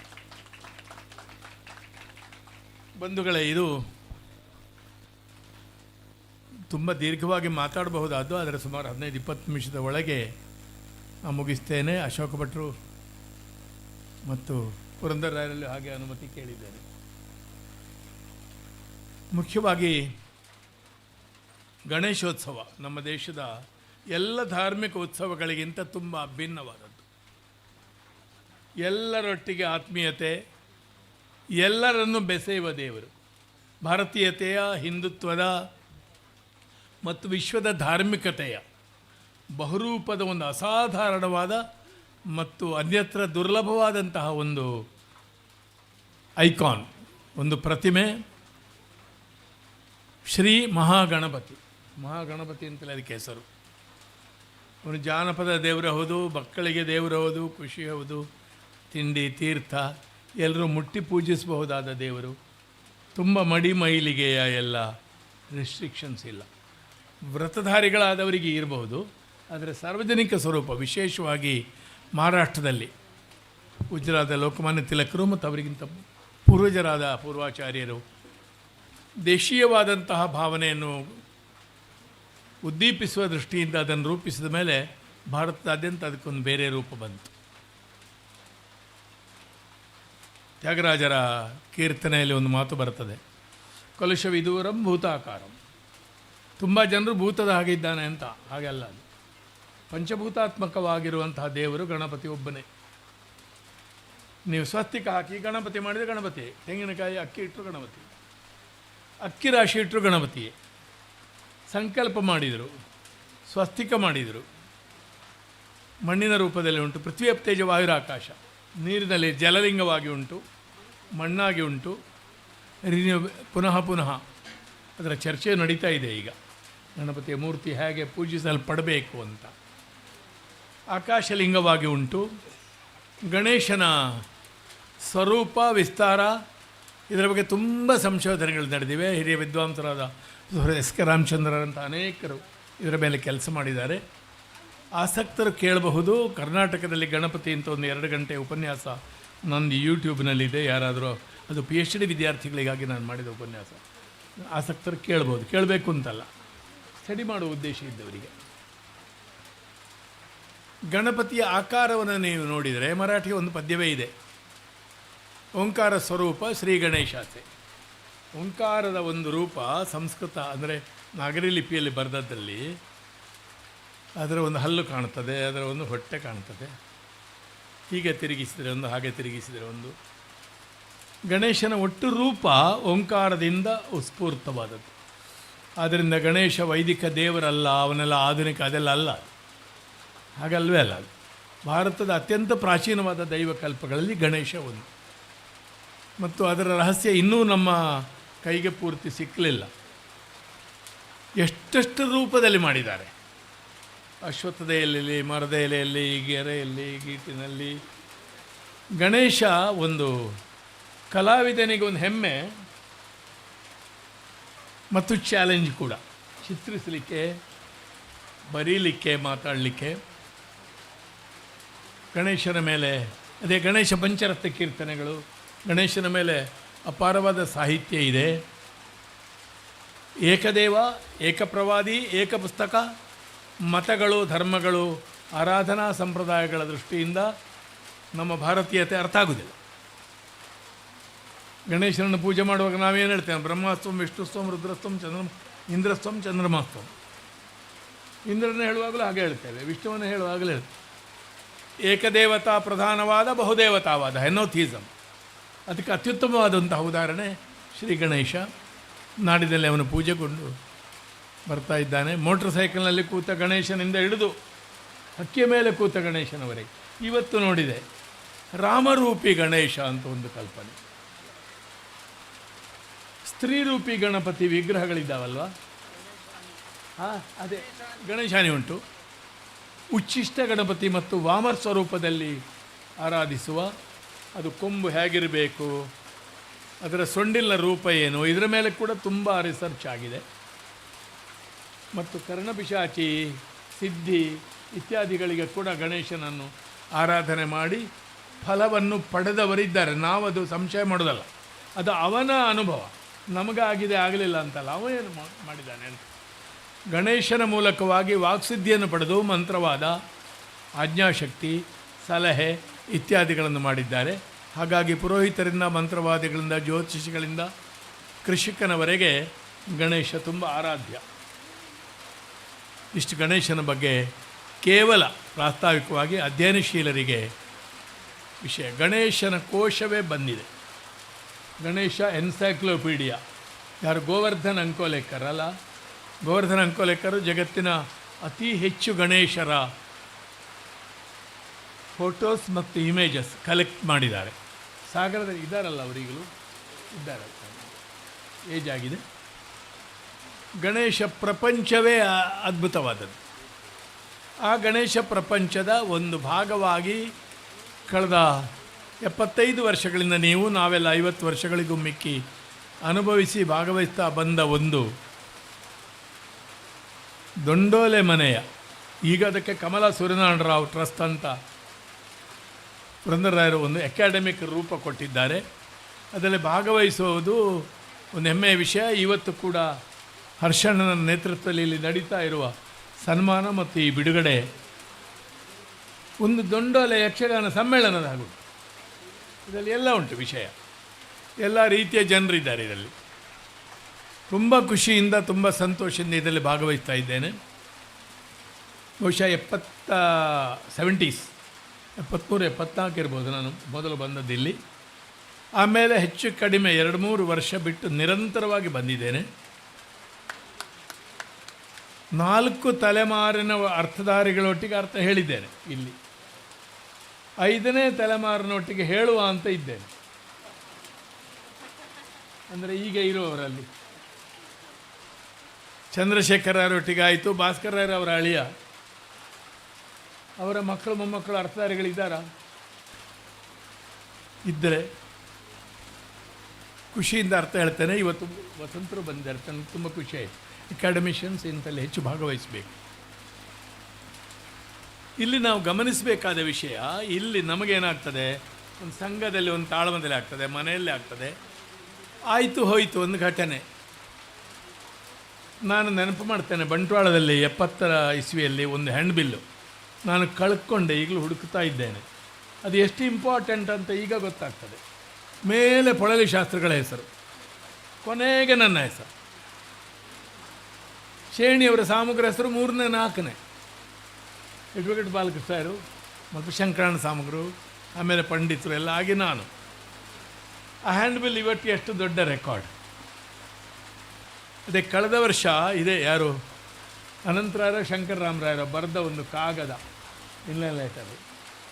ಬಂಧುಗಳೇ, ಇದು ತುಂಬ ದೀರ್ಘವಾಗಿ ಮಾತಾಡಬಹುದಾದ್ದು, ಆದರೆ ಸುಮಾರು 15-20 ನಿಮಿಷದ ಒಳಗೆ ಮುಗಿಸ್ತೇನೆ. ಅಶೋಕ ಭಟ್ರು ಮತ್ತು ಪುರಂದರರಾಯರಲ್ಲಿ ಹಾಗೆ ಅನುಮತಿ ಕೇಳಿದ್ದೇನೆ. ಮುಖ್ಯವಾಗಿ ಗಣೇಶೋತ್ಸವ ನಮ್ಮ ದೇಶದ ಎಲ್ಲ ಧಾರ್ಮಿಕ ಉತ್ಸವಗಳಿಗಿಂತ ತುಂಬ ಭಿನ್ನವಾದದ್ದು. ಎಲ್ಲರೊಟ್ಟಿಗೆ ಆತ್ಮೀಯತೆ, ಎಲ್ಲರನ್ನು ಬೆಸೆಯುವ ದೇವರು. ಭಾರತೀಯತೆಯ, ಹಿಂದುತ್ವದ ಮತ್ತು ವಿಶ್ವದ ಧಾರ್ಮಿಕತೆಯ ಬಹುರೂಪದ ಒಂದು ಅಸಾಧಾರಣವಾದ ಮತ್ತು ಅನ್ಯತ್ರ ದುರ್ಲಭವಾದಂತಹ ಒಂದು ಐಕಾನ್, ಒಂದು ಪ್ರತಿಮೆ ಶ್ರೀ ಮಹಾಗಣಪತಿ. ಮಹಾಗಣಪತಿ ಅಂತಲೇ ಅದಕ್ಕೆ ಹೆಸರು. ಅವನು ಜಾನಪದ ದೇವರು ಹೌದು, ಮಕ್ಕಳಿಗೆ ದೇವರು ಹೌದು, ಖುಷಿ ಹೌದು, ತಿಂಡಿ ತೀರ್ಥ ಎಲ್ಲರೂ ಮುಟ್ಟಿ ಪೂಜಿಸಬಹುದಾದ ದೇವರು. ತುಂಬ ಮೈಲಿಗೆಯ ಎಲ್ಲ ರೆಸ್ಟ್ರಿಕ್ಷನ್ಸ್ ಇಲ್ಲ. ವ್ರತಧಾರಿಗಳಾದವರಿಗೆ ಇರಬಹುದು, ಆದರೆ ಸಾರ್ವಜನಿಕ ಸ್ವರೂಪ, ವಿಶೇಷವಾಗಿ ಮಹಾರಾಷ್ಟ್ರದಲ್ಲಿ ಗುಜರಾತ ಲೋಕಮಾನ್ಯ ತಿಲಕರು ಮತ್ತು ಅವರಿಗಿಂತ ಪೂರ್ವಜರಾದ ಪೂರ್ವಾಚಾರ್ಯರು ದೇಶೀಯವಾದಂತಹ ಭಾವನೆಯನ್ನು ಉದ್ದೀಪಿಸುವ ದೃಷ್ಟಿಯಿಂದ ಅದನ್ನು ರೂಪಿಸಿದ ಮೇಲೆ ಭಾರತದಾದ್ಯಂತ ಅದಕ್ಕೊಂದು ಬೇರೆ ರೂಪ ಬಂತು. ತ್ಯಾಗರಾಜರ ಕೀರ್ತನೆಯಲ್ಲಿ ಒಂದು ಮಾತು ಬರ್ತದೆ, ಕಲುಷವಿದೂರಂ ಭೂತಾಕಾರಂ. ತುಂಬ ಜನರು ಭೂತದ ಹಾಗೆ ಇದ್ದಾನೆ ಅಂತ, ಹಾಗೆಲ್ಲ ಅದು ಪಂಚಭೂತಾತ್ಮಕವಾಗಿರುವಂತಹ ದೇವರು ಗಣಪತಿ ಒಬ್ಬನೇ. ನೀವು ಸ್ವಸ್ತಿಕ ಹಾಕಿ ಗಣಪತಿ ಮಾಡಿದರೆ ಗಣಪತಿ, ತೆಂಗಿನಕಾಯಿ ಅಕ್ಕಿ ಇಟ್ಟರು ಗಣಪತಿ, ಅಕ್ಕಿ ರಾಶಿ ಇಟ್ಟರು ಗಣಪತಿಯೇ. ಸಂಕಲ್ಪ ಮಾಡಿದರು, ಸ್ವಸ್ತಿಕ ಮಾಡಿದರು, ಮಣ್ಣಿನ ರೂಪದಲ್ಲಿ ಉಂಟು. ಪೃಥ್ವಿ ತೇಜ ವಾಯುರಾಕಾಶ, ನೀರಿನಲ್ಲಿ ಜಲಲಿಂಗವಾಗಿ ಉಂಟು, ಮಣ್ಣಾಗಿ ಉಂಟು. ಪುನಃ ಪುನಃ ಅದರ ಚರ್ಚೆ ನಡೀತಾ ಇದೆ ಈಗ, ಗಣಪತಿಯ ಮೂರ್ತಿ ಹೇಗೆ ಪೂಜಿಸಲ್ಪಡಬೇಕು ಅಂತ. ಆಕಾಶಲಿಂಗವಾಗಿ ಉಂಟು. ಗಣೇಶನ ಸ್ವರೂಪ ವಿಸ್ತಾರ ಇದರ ಬಗ್ಗೆ ತುಂಬ ಸಂಶೋಧನೆಗಳು ನಡೆದಿವೆ. ಹಿರಿಯ ವಿದ್ವಾಂಸರಾದ ಎಸ್ ಕೆ ರಾಮಚಂದ್ರರಂಥ ಅನೇಕರು ಇದರ ಮೇಲೆ ಕೆಲಸ ಮಾಡಿದ್ದಾರೆ. ಆಸಕ್ತರು ಕೇಳಬಹುದು. ಕರ್ನಾಟಕದಲ್ಲಿ ಗಣಪತಿ ಅಂತ ಒಂದು 2 ಗಂಟೆ ಉಪನ್ಯಾಸ ನಂದು ಯೂಟ್ಯೂಬ್ನಲ್ಲಿದೆ. ಯಾರಾದರೂ, ಅದು PhD ವಿದ್ಯಾರ್ಥಿಗಳಿಗಾಗಿ ನಾನು ಮಾಡಿದ ಉಪನ್ಯಾಸ. ಆಸಕ್ತರು ಕೇಳ್ಬೋದು, ಕೇಳಬೇಕು ಅಂತಲ್ಲ, ಸ್ಟಡಿ ಮಾಡುವ ಉದ್ದೇಶ ಇದ್ದವರಿಗೆ. ಗಣಪತಿಯ ಆಕಾರವನ್ನು ನೀವು ನೋಡಿದರೆ ಮರಾಠಿಯ ಒಂದು ಪದ್ಯವೇ ಇದೆ, ಓಂಕಾರ ಸ್ವರೂಪ ಶ್ರೀ ಗಣೇಶಾಸೆ. ಓಂಕಾರದ ಒಂದು ರೂಪ ಸಂಸ್ಕೃತ ಅಂದರೆ ನಾಗರಿ ಲಿಪಿಯಲ್ಲಿ ಬರೆದದ್ದಲ್ಲಿ ಅದರ ಒಂದು ಹಲ್ಲು ಕಾಣ್ತದೆ, ಅದರ ಒಂದು ಹೊಟ್ಟೆ ಕಾಣ್ತದೆ. ಹೀಗೆ ತಿರುಗಿಸಿದರೆ ಒಂದು, ಹಾಗೆ ತಿರುಗಿಸಿದರೆ ಒಂದು. ಗಣೇಶನ ಒಟ್ಟು ರೂಪ ಓಂಕಾರದಿಂದ ಉಸ್ಫೂರ್ತವಾದದ್ದು. ಆದ್ದರಿಂದ ಗಣೇಶ ವೈದಿಕ ದೇವರಲ್ಲ, ಅವನೆಲ್ಲ ಆಧುನಿಕ, ಅದೆಲ್ಲ ಅಲ್ಲ, ಹಾಗಲ್ವೇ ಅಲ್ಲ. ಭಾರತದ ಅತ್ಯಂತ ಪ್ರಾಚೀನವಾದ ದೈವಕಲ್ಪಗಳಲ್ಲಿ ಗಣೇಶ ಒಂದು. ಮತ್ತು ಅದರ ರಹಸ್ಯ ಇನ್ನೂ ನಮ್ಮ ಕೈಗೆ ಪೂರ್ತಿ ಸಿಕ್ಕಲಿಲ್ಲ. ಎಷ್ಟೆಷ್ಟು ರೂಪದಲ್ಲಿ ಮಾಡಿದ್ದಾರೆ. ಅಶ್ವತ್ಥದ ಎಲೆಯಲ್ಲಿ, ಮರದ ಎಲೆಯಲ್ಲಿ, ಗೆರೆಯಲ್ಲಿ, ಗೀಟಿನಲ್ಲಿ. ಗಣೇಶ ಒಂದು ಕಲಾವಿದನಿಗೆ ಒಂದು ಹೆಮ್ಮೆ ಮತ್ತು ಚಾಲೆಂಜ್ ಕೂಡ. ಚಿತ್ರಿಸಲಿಕ್ಕೆ, ಬರೀಲಿಕ್ಕೆ, ಮಾತಾಡಲಿಕ್ಕೆ. ಗಣೇಶನ ಮೇಲೆ ಅದೇ ಗಣೇಶ ಪಂಚರತ್ನ ಕೀರ್ತನೆಗಳು, ಗಣೇಶನ ಮೇಲೆ ಅಪಾರವಾದ ಸಾಹಿತ್ಯ ಇದೆ. ಏಕದೇವ, ಏಕಪ್ರವಾದಿ, ಏಕಪುಸ್ತಕ. ಮತಗಳು, ಧರ್ಮಗಳು, ಆರಾಧನಾ ಸಂಪ್ರದಾಯಗಳ ದೃಷ್ಟಿಯಿಂದ ನಮ್ಮ ಭಾರತೀಯತೆ ಅರ್ಥ ಆಗುವುದಿಲ್ಲ. ಗಣೇಶನನ್ನು ಪೂಜೆ ಮಾಡುವಾಗ ನಾವೇನು ಹೇಳ್ತೇವೆ? ಬ್ರಹ್ಮಾಸ್ತ್ವಂ, ವಿಷ್ಣುಸ್ತ್ವಂ, ರುದ್ರಸ್ತ್ವಂ, ಇಂದ್ರಸ್ತ್ವಂ, ಚಂದ್ರಮಾಸ್ತ್ವಂ. ಇಂದ್ರನ ಹೇಳುವಾಗಲೂ ಹಾಗೆ ಹೇಳ್ತೇವೆ, ವಿಷ್ಣುವನ್ನು ಹೇಳುವಾಗಲೂ ಹೇಳ್ತೇವೆ. ಏಕದೇವತಾ ಪ್ರಧಾನವಾದ ಬಹುದೇವತಾವಾದ ಹೆನೋಥೀಸಮ್. ಅದಕ್ಕೆ ಅತ್ಯುತ್ತಮವಾದಂತಹ ಉದಾಹರಣೆ ಶ್ರೀ ಗಣೇಶ. ನಾಡಿನಲ್ಲಿ ಅವನು ಪೂಜೆಗೊಂಡು ಬರ್ತಾ ಇದ್ದಾನೆ. ಮೋಟ್ರ್ ಸೈಕಲ್ನಲ್ಲಿ ಕೂತ ಗಣೇಶನಿಂದ ಹಿಡಿದು ಹಕ್ಕಿಯ ಮೇಲೆ ಕೂತ ಗಣೇಶನವರೆಗೆ. ಇವತ್ತು ನೋಡಿದೆ ರಾಮರೂಪಿ ಗಣೇಶ ಅಂತ ಒಂದು ಕಲ್ಪನೆ. ಸ್ತ್ರೀರೂಪಿ ಗಣಪತಿ ವಿಗ್ರಹಗಳಿದ್ದಾವಲ್ವ, ಅದೇ ಗಣೇಶಾನಿ ಉಂಟು. ಉಚ್ಚಿಷ್ಟ ಗಣಪತಿ ಮತ್ತು ವಾಮರ್ ಸ್ವರೂಪದಲ್ಲಿ ಆರಾಧಿಸುವ, ಅದು ಕೊಂಬು ಹೇಗಿರಬೇಕು, ಅದರ ಸೊಂಡಿಲಿನ ರೂಪ ಏನು, ಇದರ ಮೇಲೆ ಕೂಡ ತುಂಬ ರಿಸರ್ಚ್ ಆಗಿದೆ. ಮತ್ತು ಕರ್ಣಪಿಶಾಚಿ ಸಿದ್ಧಿ ಇತ್ಯಾದಿಗಳಿಗೆ ಕೂಡ ಗಣೇಶನನ್ನು ಆರಾಧನೆ ಮಾಡಿ ಫಲವನ್ನು ಪಡೆದವರಿದ್ದಾರೆ. ನಾವದು ಸಂಶಯ ಮಾಡೋದಲ್ಲ, ಅದು ಅವನ ಅನುಭವ. ನಮಗಾಗಿದೆ ಆಗಲಿಲ್ಲ ಅಂತಲ್ಲ, ಅವನೇನು ಮಾಡಿದ್ದಾನೆ ಅಂತ. ಗಣೇಶನ ಮೂಲಕವಾಗಿ ವಾಕ್ಸಿದ್ಧಿಯನ್ನು ಪಡೆದು ಮಂತ್ರವಾದ, ಆಜ್ಞಾಶಕ್ತಿ, ಸಲಹೆ ಇತ್ಯಾದಿಗಳನ್ನು ಮಾಡಿದ್ದಾರೆ. ಹಾಗಾಗಿ ಪುರೋಹಿತರಿಂದ, ಮಂತ್ರವಾದಿಗಳಿಂದ, ಜ್ಯೋತಿಷಿಗಳಿಂದ ಕೃಷಿಕನವರೆಗೆ ಗಣೇಶ ತುಂಬ ಆರಾಧ್ಯ. ಇಷ್ಟು ಗಣೇಶನ ಬಗ್ಗೆ ಕೇವಲ ಪ್ರಾಸ್ತಾವಿಕವಾಗಿ ಅಧ್ಯಯನಶೀಲರಿಗೆ ವಿಷಯ. ಗಣೇಶನ ಕೋಶವೇ ಬಂದಿದೆ. ಗಣೇಶ ಎನ್ಸೈಕ್ಲೋಪೀಡಿಯಾ. ಯಾರು? ಗೋವರ್ಧನ್ ಅಂಕೋಲೇಕರ್ ಅಲ್ಲ. ಗೋವರ್ಧನ್ ಅಂಕೋಲೇಕರು ಜಗತ್ತಿನ ಅತಿ ಹೆಚ್ಚು ಗಣೇಶರ ಫೋಟೋಸ್ ಮತ್ತು ಇಮೇಜಸ್ ಕಲೆಕ್ಟ್ ಮಾಡಿದ್ದಾರೆ. ಸಾಗರದಲ್ಲಿ ಇದ್ದಾರಲ್ಲ ಅವರಿಗಲೂ ಇದ್ದಾರೆ, ಏಜ್ ಆಗಿದೆ. ಗಣೇಶ ಪ್ರಪಂಚವೇ ಅದ್ಭುತವಾದದ್ದು. ಆ ಗಣೇಶ ಪ್ರಪಂಚದ ಒಂದು ಭಾಗವಾಗಿ ಕಳೆದ 75 ವರ್ಷಗಳಿಂದ ನಾವೆಲ್ಲ 50 ವರ್ಷಗಳಿಗೂ ಮಿಕ್ಕಿ ಅನುಭವಿಸಿ ಭಾಗವಹಿಸ್ತಾ ಬಂದ ಒಂದು ದೊಂಡೋಲೆ ಮನೆಯ, ಈಗ ಅದಕ್ಕೆ ಕಮಲಾ ಸೂರ್ಯನಾರಾಯಣ ರಾವ್ ಟ್ರಸ್ಟ್ ಅಂತ ಪುರಂದರರಾಯರು ಒಂದು ಅಕಾಡೆಮಿಕ್ ರೂಪ ಕೊಟ್ಟಿದ್ದಾರೆ. ಅದರಲ್ಲಿ ಭಾಗವಹಿಸುವುದು ಒಂದು ಹೆಮ್ಮೆಯ ವಿಷಯ. ಇವತ್ತು ಕೂಡ ಹರ್ಷಣ್ಣನ ನೇತೃತ್ವದಲ್ಲಿ ಇಲ್ಲಿ ನಡೀತಾ ಇರುವ ಸನ್ಮಾನ ಮತ್ತು ಈ ಬಿಡುಗಡೆ ಒಂದು ದೊಂಡೋಲೆ ಯಕ್ಷಗಾನ ಸಮ್ಮೇಳನದ ಹಾಗೂ ಇದರಲ್ಲಿ ಎಲ್ಲ ಉಂಟು ವಿಷಯ. ಎಲ್ಲ ರೀತಿಯ ಜನರಿದ್ದಾರೆ ಇದರಲ್ಲಿ. ತುಂಬ ಖುಷಿಯಿಂದ, ತುಂಬ ಸಂತೋಷದಿಂದ ಇದರಲ್ಲಿ ಭಾಗವಹಿಸ್ತಾ ಇದ್ದೇನೆ. ಬಹುಶಃ 70s 73-74 ಇರ್ಬೋದು ನಾನು ಮೊದಲು ಬಂದದ್ದಿಲ್ಲಿ. ಆಮೇಲೆ ಹೆಚ್ಚು ಕಡಿಮೆ 2-3 ವರ್ಷ ಬಿಟ್ಟು ನಿರಂತರವಾಗಿ ಬಂದಿದ್ದೇನೆ. 4 ತಲೆಮಾರಿನ ಅರ್ಥಧಾರಿಗಳೊಟ್ಟಿಗೆ ಅರ್ಥ ಹೇಳಿದ್ದೇನೆ. ಇಲ್ಲಿ 5ನೇ ತಲೆಮಾರಿನೊಟ್ಟಿಗೆ ಹೇಳುವ ಅಂತ ಇದ್ದೇನೆ. ಅಂದರೆ ಈಗ ಇರುವವರಲ್ಲಿ ಚಂದ್ರಶೇಖರರೊಟ್ಟಿಗೆ ಆಯಿತು, ಭಾಸ್ಕರರವರ ಅಳಿಯ, ಅವರ ಮಕ್ಕಳು ಮೊಮ್ಮಕ್ಕಳು ಅರ್ಥಧಾರಿಗಳಿದ್ದಾರಾ? ಇದ್ದರೆ ಖುಷಿಯಿಂದ ಅರ್ಥ ಹೇಳ್ತೇನೆ. ಇವತ್ತು ವಸಂತರು ಬಂದಿದ್ದಾರೆ, ನನಗೆ ತುಂಬ ಖುಷಿ ಆಯಿತು. ಅಕಾಡೆಮಿಷಿಯನ್ಸ್ ಇಂಥಲ್ಲಿ ಹೆಚ್ಚು ಭಾಗವಹಿಸಬೇಕು. ಇಲ್ಲಿ ನಾವು ಗಮನಿಸಬೇಕಾದ ವಿಷಯ, ಇಲ್ಲಿ ನಮಗೇನಾಗ್ತದೆ, ಒಂದು ಸಂಘದಲ್ಲಿ ಒಂದು ತಾಳಮದಲ್ಲಿ ಆಗ್ತದೆ, ಮನೆಯಲ್ಲೇ ಆಗ್ತದೆ, ಆಯಿತು ಹೋಯಿತು ಒಂದು ಘಟನೆ. ನಾನು ನೆನಪು ಮಾಡ್ತೇನೆ, ಬಂಟ್ವಾಳದಲ್ಲಿ 70ರ ಇಸ್ವಿಯಲ್ಲಿ ಒಂದು ಹ್ಯಾಂಡ್ ಬಿಲ್ಲು ನಾನು ಕಳ್ಕೊಂಡೆ, ಈಗಲೂ ಹುಡುಕ್ತಾ ಇದ್ದೇನೆ. ಅದು ಎಷ್ಟು ಇಂಪಾರ್ಟೆಂಟ್ ಅಂತ ಈಗ ಗೊತ್ತಾಗ್ತದೆ. ಮೇಲೆ ಪೊಳಲಿ ಶಾಸ್ತ್ರಿಗಳ ಹೆಸರು, ಕೊನೆಗೆ ನನ್ನ ಹೆಸರು, ಶೇಣಿಯವರ ಸಾಮಗ್ರ ಹೆಸರು 3ನೇ 4ನೇ, ಅಡ್ವೊಕೇಟ್ ಬಾಲಕೃಷ್ಣರು ಮತ್ತು ಶಂಕರಣ್ಣ ಸಾಮಗ್ರು, ಆಮೇಲೆ ಪಂಡಿತರು ಎಲ್ಲ ಆಗಿ ನಾನು. ಆ ಹ್ಯಾಂಡ್ ಬಿಲ್ ಇವತ್ತು ಎಷ್ಟು ದೊಡ್ಡ ರೆಕಾರ್ಡ್. ಅದೇ ಕಳೆದ ವರ್ಷ ಇದೆ, ಯಾರು ಅನಂತರಾಯರ ಶಂಕರರಾಮರಾಯರ ಬರೆದ ಒಂದು ಕಾಗದ ಇನ್ಲೈನ್ ಲೆಟರ್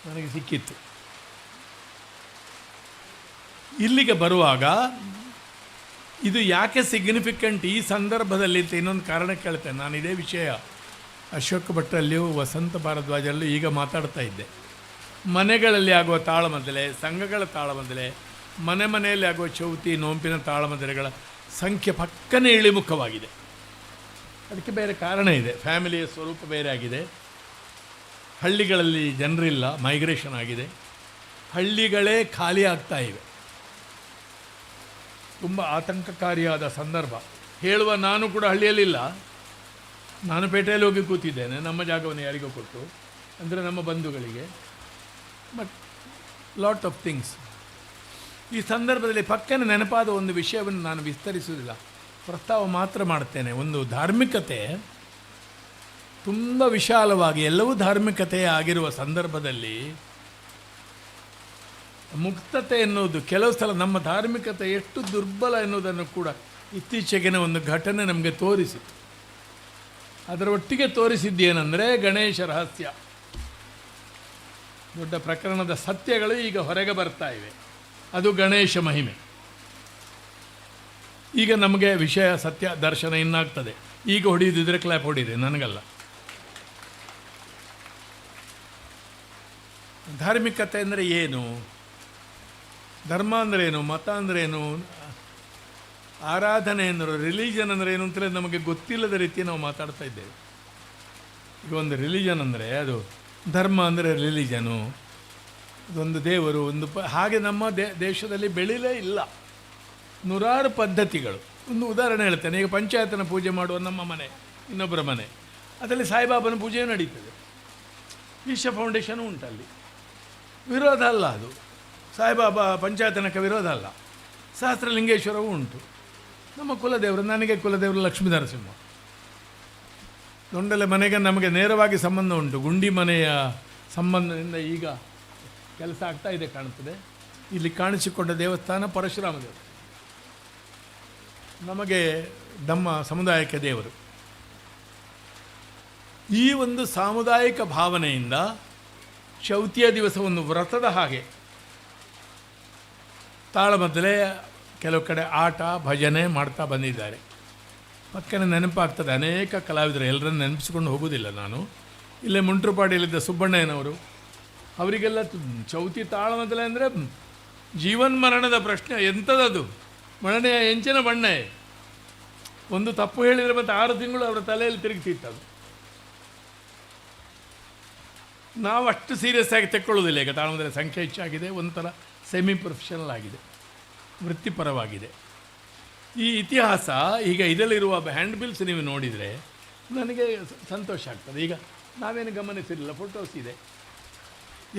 ನನಗೆ ಸಿಕ್ಕಿತ್ತು. ಇಲ್ಲಿಗೆ ಬರುವಾಗ ಇದು ಯಾಕೆ ಸಿಗ್ನಿಫಿಕೆಂಟ್ ಈ ಸಂದರ್ಭದಲ್ಲಿ ಅಂತ ಇನ್ನೊಂದು ಕಾರಣ ಕೇಳ್ತೇನೆ. ನಾನು ಇದೇ ವಿಷಯ ಅಶೋಕ ಭಟ್ರಲ್ಲಿಯೂ ವಸಂತ ಭಾರದ್ವಾಜಲ್ಲೂ ಈಗ ಮಾತಾಡ್ತಾ ಇದ್ದೆ. ಮನೆಗಳಲ್ಲಿ ಆಗುವ ತಾಳಮದ್ದಲೆ, ಸಂಘಗಳ ತಾಳಮದ್ದಲೆ, ಮನೆ ಮನೆಯಲ್ಲಿ ಆಗುವ ಚೌತಿ, ನೋಂಪಿನ ತಾಳಮದ್ದಲೆಗಳ ಸಂಖ್ಯೆ ಪಕ್ಕನೇ ಇಳಿಮುಖವಾಗಿದೆ. ಅದಕ್ಕೆ ಬೇರೆ ಕಾರಣ ಇದೆ. ಫ್ಯಾಮಿಲಿಯ ಸ್ವರೂಪ ಬೇರೆ ಆಗಿದೆ. ಹಳ್ಳಿಗಳಲ್ಲಿ ಜನರಿಲ್ಲ, ಮೈಗ್ರೇಷನ್ ಆಗಿದೆ. ಹಳ್ಳಿಗಳೇ ಖಾಲಿ ಆಗ್ತಾ ಇವೆ. ತುಂಬ ಆತಂಕಕಾರಿಯಾದ ಸಂದರ್ಭ. ಹೇಳುವ ನಾನು ಕೂಡ ಹಳ್ಳಿಯಲ್ಲಿಲ್ಲ, ನಾನು ಪೇಟೆಯಲ್ಲಿ ಹೋಗಿ ಕೂತಿದ್ದೇನೆ, ನಮ್ಮ ಜಾಗವನ್ನು ಯಾರಿಗೋ ಕೊಟ್ಟು, ಅಂದರೆ ನಮ್ಮ ಬಂಧುಗಳಿಗೆ. But lot of things. ಈ ಸಂದರ್ಭದಲ್ಲಿ ಪಕ್ಕನೆ ನೆನಪಾದ ಒಂದು ವಿಷಯವನ್ನು ನಾನು ವಿಸ್ತರಿಸುವುದಿಲ್ಲ, ಪ್ರಸ್ತಾವ ಮಾತ್ರ ಮಾಡ್ತೇನೆ. ಒಂದು ಧಾರ್ಮಿಕತೆ ತುಂಬ ವಿಶಾಲವಾಗಿ ಎಲ್ಲವೂ ಧಾರ್ಮಿಕತೆಯೇ ಆಗಿರುವ ಸಂದರ್ಭದಲ್ಲಿ ಮುಕ್ತತೆ ಎನ್ನುವುದು ಕೆಲವು ಸಲ ನಮ್ಮ ಧಾರ್ಮಿಕತೆ ಎಷ್ಟು ದುರ್ಬಲ ಎನ್ನುವುದನ್ನು ಕೂಡ ಇತ್ತೀಚೆಗಿನ ಒಂದು ಘಟನೆ ನಮಗೆ ತೋರಿಸಿತು. ಅದರ ಒಟ್ಟಿಗೆ ತೋರಿಸಿದ್ದೇನೆಂದರೆ ಗಣೇಶ ರಹಸ್ಯ, ದೊಡ್ಡ ಪ್ರಕರಣದ ಸತ್ಯಗಳು ಈಗ ಹೊರಗೆ ಬರ್ತಾ ಇವೆ. ಅದು ಗಣೇಶ ಮಹಿಮೆ. ಈಗ ನಮಗೆ ವಿಷಯ ಸತ್ಯ ದರ್ಶನ ಇನ್ನಾಗ್ತದೆ. ಈಗ ಹೊಡೆಯುತ್ತಿದ್ರೆ ಕ್ಲಾಪ್ ಹೊಡೀರಿ, ನನಗಲ್ಲ. ಧಾರ್ಮಿಕತೆ ಅಂದರೆ ಏನು, ಧರ್ಮ ಅಂದ್ರೇನು, ಮತ ಅಂದ್ರೇನು, ಆರಾಧನೆ ಅಂದರೆ ರಿಲಿಜನ್ ಅಂದರೆ ಏನು ಅಂತಲೇ ನಮಗೆ ಗೊತ್ತಿಲ್ಲದ ರೀತಿ ನಾವು ಮಾತಾಡ್ತಾ ಇದ್ದೇವೆ. ಈಗ ಒಂದು ರಿಲಿಜನ್ ಅಂದರೆ ಅದು ಧರ್ಮ ಅಂದರೆ ರಿಲಿಜನು, ಅದೊಂದು ದೇವರು, ಒಂದು ಹಾಗೆ ನಮ್ಮ ದೇಶದಲ್ಲಿ ಬೆಳೀಲೇ ಇಲ್ಲ. ನೂರಾರು ಪದ್ಧತಿಗಳು. ಒಂದು ಉದಾಹರಣೆ ಹೇಳ್ತೇನೆ. ಈಗ ಪಂಚಾಯತನ ಪೂಜೆ ಮಾಡುವ ನಮ್ಮ ಮನೆ, ಇನ್ನೊಬ್ಬರ ಮನೆ, ಅದರಲ್ಲಿ ಸಾಯಿಬಾಬನ ಪೂಜೆ ನಡೀತದೆ. ಈಶಾ ಫೌಂಡೇಶನ್ ಉಂಟಲ್ಲಿ, ವಿರೋಧ ಅಲ್ಲ ಅದು. ಸಾಯಿಬಾಬಾ ಪಂಚಾಯತನಕ್ಕೆ ವಿರೋಧ ಅಲ್ಲ. ಸಹಸ್ರಲಿಂಗೇಶ್ವರವೂ ಉಂಟು. ನಮ್ಮ ಕುಲದೇವರು, ನನಗೆ ಕುಲದೇವರು ಲಕ್ಷ್ಮೀ ನರಸಿಂಹ. ದೊಂಡಲೆ ಮನೆಗೆ ನಮಗೆ ನೇರವಾಗಿ ಸಂಬಂಧ ಉಂಟು. ಗುಂಡಿ ಮನೆಯ ಸಂಬಂಧದಿಂದ ಈಗ ಕೆಲಸ ಆಗ್ತಾ ಇದೆ ಕಾಣುತ್ತದೆ. ಇಲ್ಲಿ ಕಾಣಿಸಿಕೊಂಡ ದೇವಸ್ಥಾನ ಪರಶುರಾಮ ದೇವರು, ನಮಗೆ ನಮ್ಮ ಸಮುದಾಯಕ್ಕೆ ದೇವರು. ಈ ಒಂದು ಸಾಮುದಾಯಿಕ ಭಾವನೆಯಿಂದ ಚೌತಿಯ ದಿವಸ ಒಂದು ವ್ರತದ ಹಾಗೆ ತಾಳಮದ್ದಲೆ ಕೆಲವು ಕಡೆ ಆಟ ಭಜನೆ ಮಾಡ್ತಾ ಬಂದಿದ್ದಾರೆ. ಪಕ್ಕನೆ ನೆನಪಾಗ್ತದೆ ಅನೇಕ ಕಲಾವಿದರು, ಎಲ್ಲರನ್ನು ನೆನಪಿಸ್ಕೊಂಡು ಹೋಗೋದಿಲ್ಲ ನಾನು. ಇಲ್ಲೇ ಮುಂಟ್ರುಪಾಡಿಯಲ್ಲಿದ್ದ ಸುಬ್ಬಣ್ಣಯ್ಯನವರು, ಅವರಿಗೆಲ್ಲ ಚೌತಿ ತಾಳಮದ್ದಲೆ ಅಂದರೆ ಜೀವನ್ಮರಣದ ಪ್ರಶ್ನೆ. ಎಂಥದದು, ಮಣ್ಣೆಯ ಎಂಚಿನ ಬಣ್ಣೆ. ಒಂದು ತಪ್ಪು ಹೇಳಿದರೆ ಮತ್ತು 6 ತಿಂಗಳು ಅವರ ತಲೆಯಲ್ಲಿ ತಿರುಗ್ತಿತ್ತದು. ನಾವು ಅಷ್ಟು ಸೀರಿಯಸ್ ಆಗಿ ತೆಕ್ಕೊಳ್ಳೋದಿಲ್ಲ. ಈಗ ತಾಳಮದ್ದಲೆ ಸಂಖ್ಯೆ ಹೆಚ್ಚಾಗಿದೆ, ಒಂಥರ ಸೆಮಿ ಪ್ರೊಫೆಷನಲ್ ಆಗಿದೆ, ವೃತ್ತಿಪರವಾಗಿದೆ. ಈ ಇತಿಹಾಸ ಈಗ ಇದರಲ್ಲಿರುವ ಹ್ಯಾಂಡ್ ಬಿಲ್ಸ್ ನೀವು ನೋಡಿದರೆ ನನಗೆ ಸಂತೋಷ ಆಗ್ತದೆ. ಈಗ ನಾವೇನು ಗಮನಿಸಿರಲಿಲ್ಲ, ಫೋಟೋಸ್ ಇದೆ.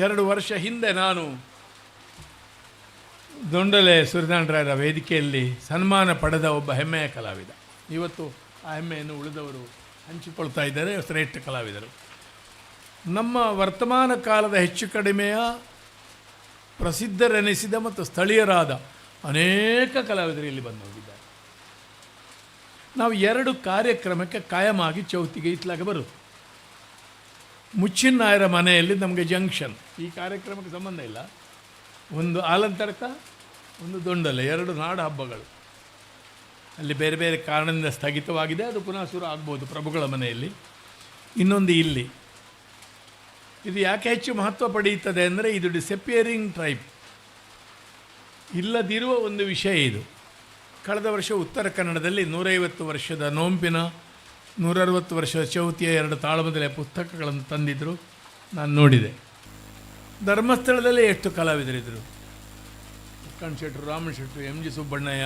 2 ವರ್ಷ ಹಿಂದೆ ನಾನು ದೊಂಡಲೆ ಸೂರ್ಯನಾರಾಯಣರ ವೇದಿಕೆಯಲ್ಲಿ ಸನ್ಮಾನ ಪಡೆದ ಒಬ್ಬ ಹೆಮ್ಮೆಯ ಕಲಾವಿದ. ಇವತ್ತು ಆ ಹೆಮ್ಮೆಯನ್ನು ಉಳಿದವರು ಹಂಚಿಕೊಳ್ತಾ ಇದ್ದಾರೆ, ಶ್ರೇಷ್ಠ ಕಲಾವಿದರು. ನಮ್ಮ ವರ್ತಮಾನ ಕಾಲದ ಹೆಚ್ಚು ಕಡಿಮೆಯ ಪ್ರಸಿದ್ಧರೆನಿಸಿದ ಮತ್ತು ಸ್ಥಳೀಯರಾದ ಅನೇಕ ಕಲಾವಿದರು ಇಲ್ಲಿ ಬಂದು ಹೋಗಿದ್ದಾರೆ. ನಾವು 2 ಕಾರ್ಯಕ್ರಮಕ್ಕೆ ಕಾಯಮಾಗಿ ಚೌತಿಗೆ ಇತ್ಲಾಗೆ ಬರೋದು. ಮುಚ್ಚಿನಾಯರ ಮನೆಯಲ್ಲಿ ನಮಗೆ ಜಂಕ್ಷನ್, ಈ ಕಾರ್ಯಕ್ರಮಕ್ಕೆ ಸಂಬಂಧ ಇಲ್ಲ. ಒಂದು ಆಲಂತರ್ಕ, ಒಂದು ದೊಂಡಲೆ, 2 ನಾಡ ಹಬ್ಬಗಳು. ಅಲ್ಲಿ ಬೇರೆ ಬೇರೆ ಕಾರಣದಿಂದ ಸ್ಥಗಿತವಾಗಿದೆ, ಅದು ಪುನಃ ಶುರು ಆಗ್ಬೋದು ಪ್ರಭುಗಳ ಮನೆಯಲ್ಲಿ. ಇನ್ನೊಂದು ಇಲ್ಲಿ. ಇದು ಯಾಕೆ ಹೆಚ್ಚು ಮಹತ್ವ ಪಡೆಯುತ್ತದೆ ಅಂದರೆ ಇದು ಡಿಸಪಿಯರಿಂಗ್ ಟ್ರೈಬ್, ಇಲ್ಲದಿರುವ ಒಂದು ವಿಷಯ ಇದು. ಕಳೆದ ವರ್ಷ ಉತ್ತರ ಕನ್ನಡದಲ್ಲಿ 150 ವರ್ಷದ ನೋಂಪಿನ 160 ವರ್ಷದ ಚೌತಿಯ 2 ತಾಳಮದ್ದಲೆ ಪುಸ್ತಕಗಳನ್ನು ತಂದಿದ್ದರು, ನಾನು ನೋಡಿದೆ. ಧರ್ಮಸ್ಥಳದಲ್ಲಿ ಎಷ್ಟು ಕಲಾವಿದರಿದ್ದರು, ಕಣ್ಶೆಟ್ರು, ರಾಮಶೆಟ್ರು, ಎಂ ಜಿ ಸುಬ್ಬಣ್ಣಯ್ಯ,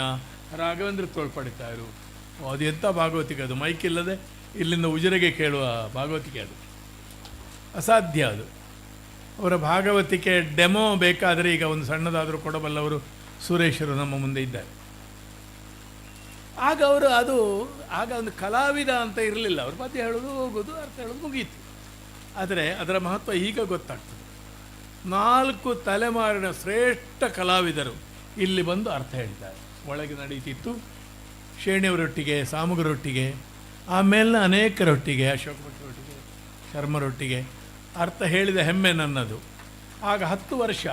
ರಾಘವೇಂದ್ರ ತೋಳ್ಪಡಿತಾರು. ಅದು ಎಂಥ ಭಾಗವತಿಕೆ ಅದು, ಮೈಕ್ ಇಲ್ಲದೆ ಇಲ್ಲಿಂದ ಉಜಿರೆಗೆ ಕೇಳುವ ಭಾಗವತಿಕೆ ಅದು, ಅಸಾಧ್ಯ ಅದು. ಅವರ ಭಾಗವತಿಕೆ ಡೆಮೋ ಬೇಕಾದರೆ ಈಗ ಒಂದು ಸಣ್ಣದಾದರೂ ಕೊಡಬಲ್ಲವರು ಸುರೇಶರು ನಮ್ಮ ಮುಂದೆ ಇದ್ದಾರೆ. ಆಗ ಅವರು ಆಗ ಒಂದು ಕಲಾವಿದ ಅಂತ ಇರಲಿಲ್ಲ. ಅವರು ಪದ್ಯ ಹೇಳೋದು, ಹೋಗೋದು, ಅರ್ಥ ಹೇಳೋದು, ಮುಗೀತು. ಆದರೆ ಅದರ ಮಹತ್ವ ಈಗ ಗೊತ್ತಾಗ್ತದೆ. 4 ತಲೆಮಾರಿನ ಶ್ರೇಷ್ಠ ಕಲಾವಿದರು ಇಲ್ಲಿ ಬಂದು ಅರ್ಥ ಹೇಳಿದ್ದಾರೆ. ಒಳಗೆ ನಡೀತಿತ್ತು ಶೇಣಿಯವರೊಟ್ಟಿಗೆ, ಸಾಮುಗರೊಟ್ಟಿಗೆ, ಆಮೇಲೆ ಅನೇಕರೊಟ್ಟಿಗೆ, ಅಶೋಕ ಭಟ್ರೊಟ್ಟಿಗೆ, ಶರ್ಮರೊಟ್ಟಿಗೆ ಅರ್ಥ ಹೇಳಿದ ಹೆಮ್ಮೆ ನನ್ನದು. ಆಗ 10 ವರ್ಷ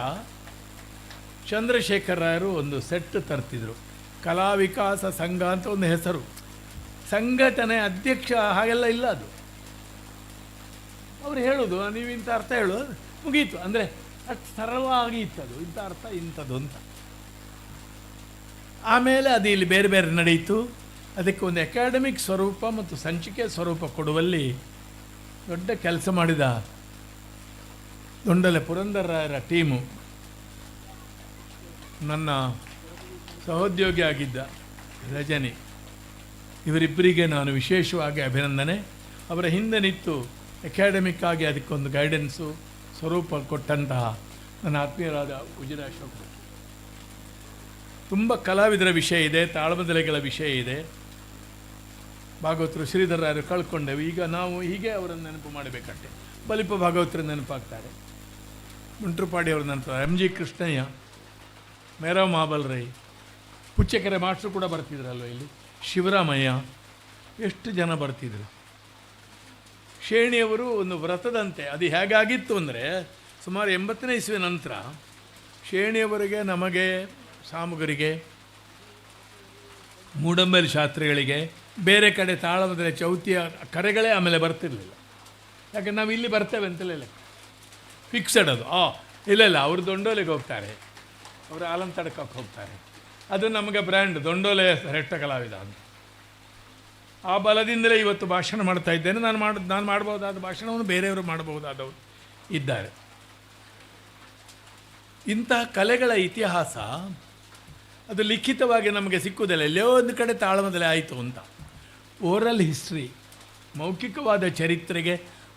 ಚಂದ್ರಶೇಖರ ರಾಯರು ಒಂದು ಸೆಟ್ ತರ್ತಿದ್ರು, ಕಲಾ ವಿಕಾಸ ಸಂಘ ಅಂತ ಒಂದು ಹೆಸರು. ಸಂಘಟನೆ ಅಧ್ಯಕ್ಷ ಹಾಗೆಲ್ಲ ಇಲ್ಲ ಅದು. ಅವರು ಹೇಳೋದು, ನೀವು ಇಂಥ ಅರ್ಥ ಹೇಳೋದು, ಮುಗೀತು. ಅಂದರೆ ಅಷ್ಟು ಸರಳವಾಗಿ ಇತ್ತದು, ಇಂಥ ಅರ್ಥ ಇಂಥದ್ದು ಅಂತ. ಆಮೇಲೆ ಅದು ಇಲ್ಲಿ ಬೇರೆ ಬೇರೆ ನಡೆಯಿತು. ಅದಕ್ಕೆ ಒಂದು ಅಕಾಡೆಮಿಕ್ ಸ್ವರೂಪ ಮತ್ತು ಸಂಚಿಕೆ ಸ್ವರೂಪ ಕೊಡುವಲ್ಲಿ ದೊಡ್ಡ ಕೆಲಸ ಮಾಡಿದ ದೊಂಡಲೆ ಪುರಂದರರಾಯರ ಟೀಮು, ನನ್ನ ಸಹೋದ್ಯೋಗಿ ಆಗಿದ್ದ ರಜನಿ, ಇವರಿಬ್ಬರಿಗೆ ನಾನು ವಿಶೇಷವಾಗಿ ಅಭಿನಂದನೆ. ಅವರ ಹಿಂದೆ ನಿಂತು ಅಕಾಡೆಮಿಕ್ ಆಗಿ ಅದಕ್ಕೊಂದು ಗೈಡೆನ್ಸು ಸ್ವರೂಪ ಕೊಟ್ಟಂತಹ ನನ್ನ ಆತ್ಮೀಯರಾದ ಉಜಿರೆ ಅಶೋಕ್. ತುಂಬ ಕಲಾವಿದರ ವಿಷಯ ಇದೆ, ತಾಳಮದ್ದಲೆಗಳ ವಿಷಯ ಇದೆ. ಭಾಗವತರು ಶ್ರೀಧರರಾಯರು ಕಳ್ಕೊಂಡೆವು. ಈಗ ನಾವು ಹೀಗೆ ಅವರನ್ನು ನೆನಪು ಮಾಡಬೇಕಂತೆ. ಬಲಿಪ ಭಾಗವತರು ನೆನಪಾಗ್ತಾರೆ, ಮುಂಟ್ರುಪಾಡಿ ಅವರು ನೆನಪು, ಎಂ ಜಿ ಕೃಷ್ಣಯ್ಯ, ಮೇರಾವ್ ಮಹಾಬಲ್ ರೈ, ಪುಚ್ಚಕೆರೆ ಮಾಸ್ಟ್ರು ಕೂಡ ಬರ್ತಿದ್ರಲ್ವ ಇಲ್ಲಿ, ಶಿವರಾಮಯ್ಯ, ಎಷ್ಟು ಜನ ಬರ್ತಿದ್ರು. ಶೇಣಿಯವರು ಒಂದು ವ್ರತದಂತೆ. ಅದು ಹೇಗಾಗಿತ್ತು ಅಂದರೆ ಸುಮಾರು 80ನೇ ಇಸ್ವಿ ನಂತರ ಶೇಣಿಯವರಿಗೆ, ನಮಗೆ, ಸಾಮುಗರಿಗೆ, ಮೂಡಂಬೆಲ್ ಶಾಸ್ತ್ರಿಗಳಿಗೆ ಬೇರೆ ಕಡೆ ತಾಳಮದ್ದಲೆ ಚೌತಿಯ ಕರೆಗಳೇ ಆಮೇಲೆ ಬರ್ತಿರಲಿಲ್ಲ. ಯಾಕಂದ್ರೆ ನಾವು ಇಲ್ಲಿ ಬರ್ತೇವೆ ಅಂತಲೇ ಫಿಕ್ಸಡ್ ಅದು. ಇಲ್ಲ ಅವರು ದೊಂಡೋಲೆಗೆ ಹೋಗ್ತಾರೆ, ಅವರು ಆಲಂತಡ್ಕಕ್ಕೆ ಹೋಗ್ತಾರೆ. ಅದು ನಮಗೆ ಬ್ರ್ಯಾಂಡ್ ದೊಂಡೋಲೆ ಶ್ರೇಷ್ಠ ಕಲಾವಿದ ಅಂತ. ಆ ಬಲದಿಂದಲೇ ಇವತ್ತು ಭಾಷಣ ಮಾಡ್ತಾ ಇದ್ದೇನೆ. ನಾನು ಮಾಡಬಹುದಾದ ಭಾಷಣವನ್ನು ಬೇರೆಯವರು ಮಾಡಬಹುದಾದವರು ಇದ್ದಾರೆ. ಇಂತಹ ಕಲೆಗಳ ಇತಿಹಾಸ ಅದು ಲಿಖಿತವಾಗಿ ನಮಗೆ ಸಿಕ್ಕುವುದಿಲ್ಲ. ಎಲ್ಲೋ ಒಂದು ಕಡೆ ತಾಳಮದಲೆ ಆಯಿತು ಅಂತ. ಓರಲ್ ಹಿಸ್ಟ್ರಿ, ಮೌಖಿಕವಾದ ಚರಿತ್ರೆಗೆ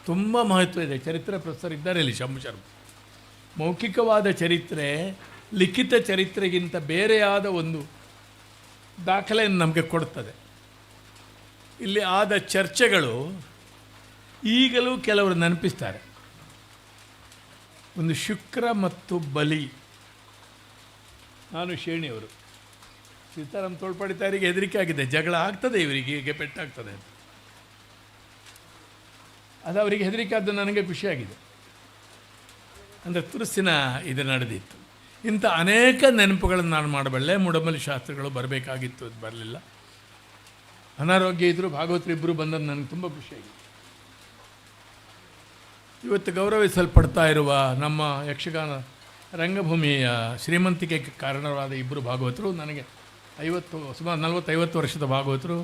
ತುಂಬ ಮಹತ್ವ ಇದೆ. ಚರಿತ್ರೆ ಪ್ರೊಫೆಸರ್ ಇದ್ದಾರೆ ಇಲ್ಲಿ, ಶಂಭು ಶರ್ಮ. ಮೌಖಿಕವಾದ ಚರಿತ್ರೆ ಲಿಖಿತ ಚರಿತ್ರೆಗಿಂತ ಬೇರೆಯಾದ ಒಂದು ದಾಖಲೆಯನ್ನು ನಮಗೆ ಕೊಡ್ತದೆ. ಇಲ್ಲಿ ಆದ ಚರ್ಚೆಗಳು ಈಗಲೂ ಕೆಲವರು ನೆನಪಿಸ್ತಾರೆ. ಒಂದು ಶುಕ್ರ ಮತ್ತು ಬಲಿ. ನಾನು ಶೇಣಿಯವರು, ಸೀತಾರಾಮ್ ತೋಳ್ಪಡಿತಾರಿಗೆ ಹೆದರಿಕೆ ಆಗಿದೆ, ಜಗಳ ಆಗ್ತದೆ ಇವರಿಗೆ, ಹೀಗೆ ಪೆಟ್ಟಾಗ್ತದೆ ಅಂತ. ಅದು ಅವರಿಗೆ ಹೆದರಿಕೆ ಆದ್ದು ನನಗೆ ಖುಷಿಯಾಗಿದೆ. ಅಂದರೆ ತುರುಸಿನ ಇದು ನಡೆದಿತ್ತು. ಇಂಥ ಅನೇಕ ನೆನಪುಗಳನ್ನು ನಾನು ಮಾಡಬಲ್ಲೆ. ಮುಡಮಲ್ಲಿ ಶಾಸ್ತ್ರಿಗಳು ಬರಬೇಕಾಗಿತ್ತು, ಅದು ಬರಲಿಲ್ಲ. ಅನಾರೋಗ್ಯ ಇದ್ದರೂ ಭಾಗವತರು ಇಬ್ಬರು ಬಂದದ್ದು ನನಗೆ ತುಂಬ ಖುಷಿಯಾಗಿದೆ. ಇವತ್ತು ಗೌರವಿಸಲ್ಪಡ್ತಾ ಇರುವ ನಮ್ಮ ಯಕ್ಷಗಾನ ರಂಗಭೂಮಿಯ ಶ್ರೀಮಂತಿಕೆಗೆ ಕಾರಣವಾದ ಇಬ್ಬರು ಭಾಗವತರು, ನನಗೆ ಸುಮಾರು 40-50 ವರ್ಷದ ಭಾಗವತರು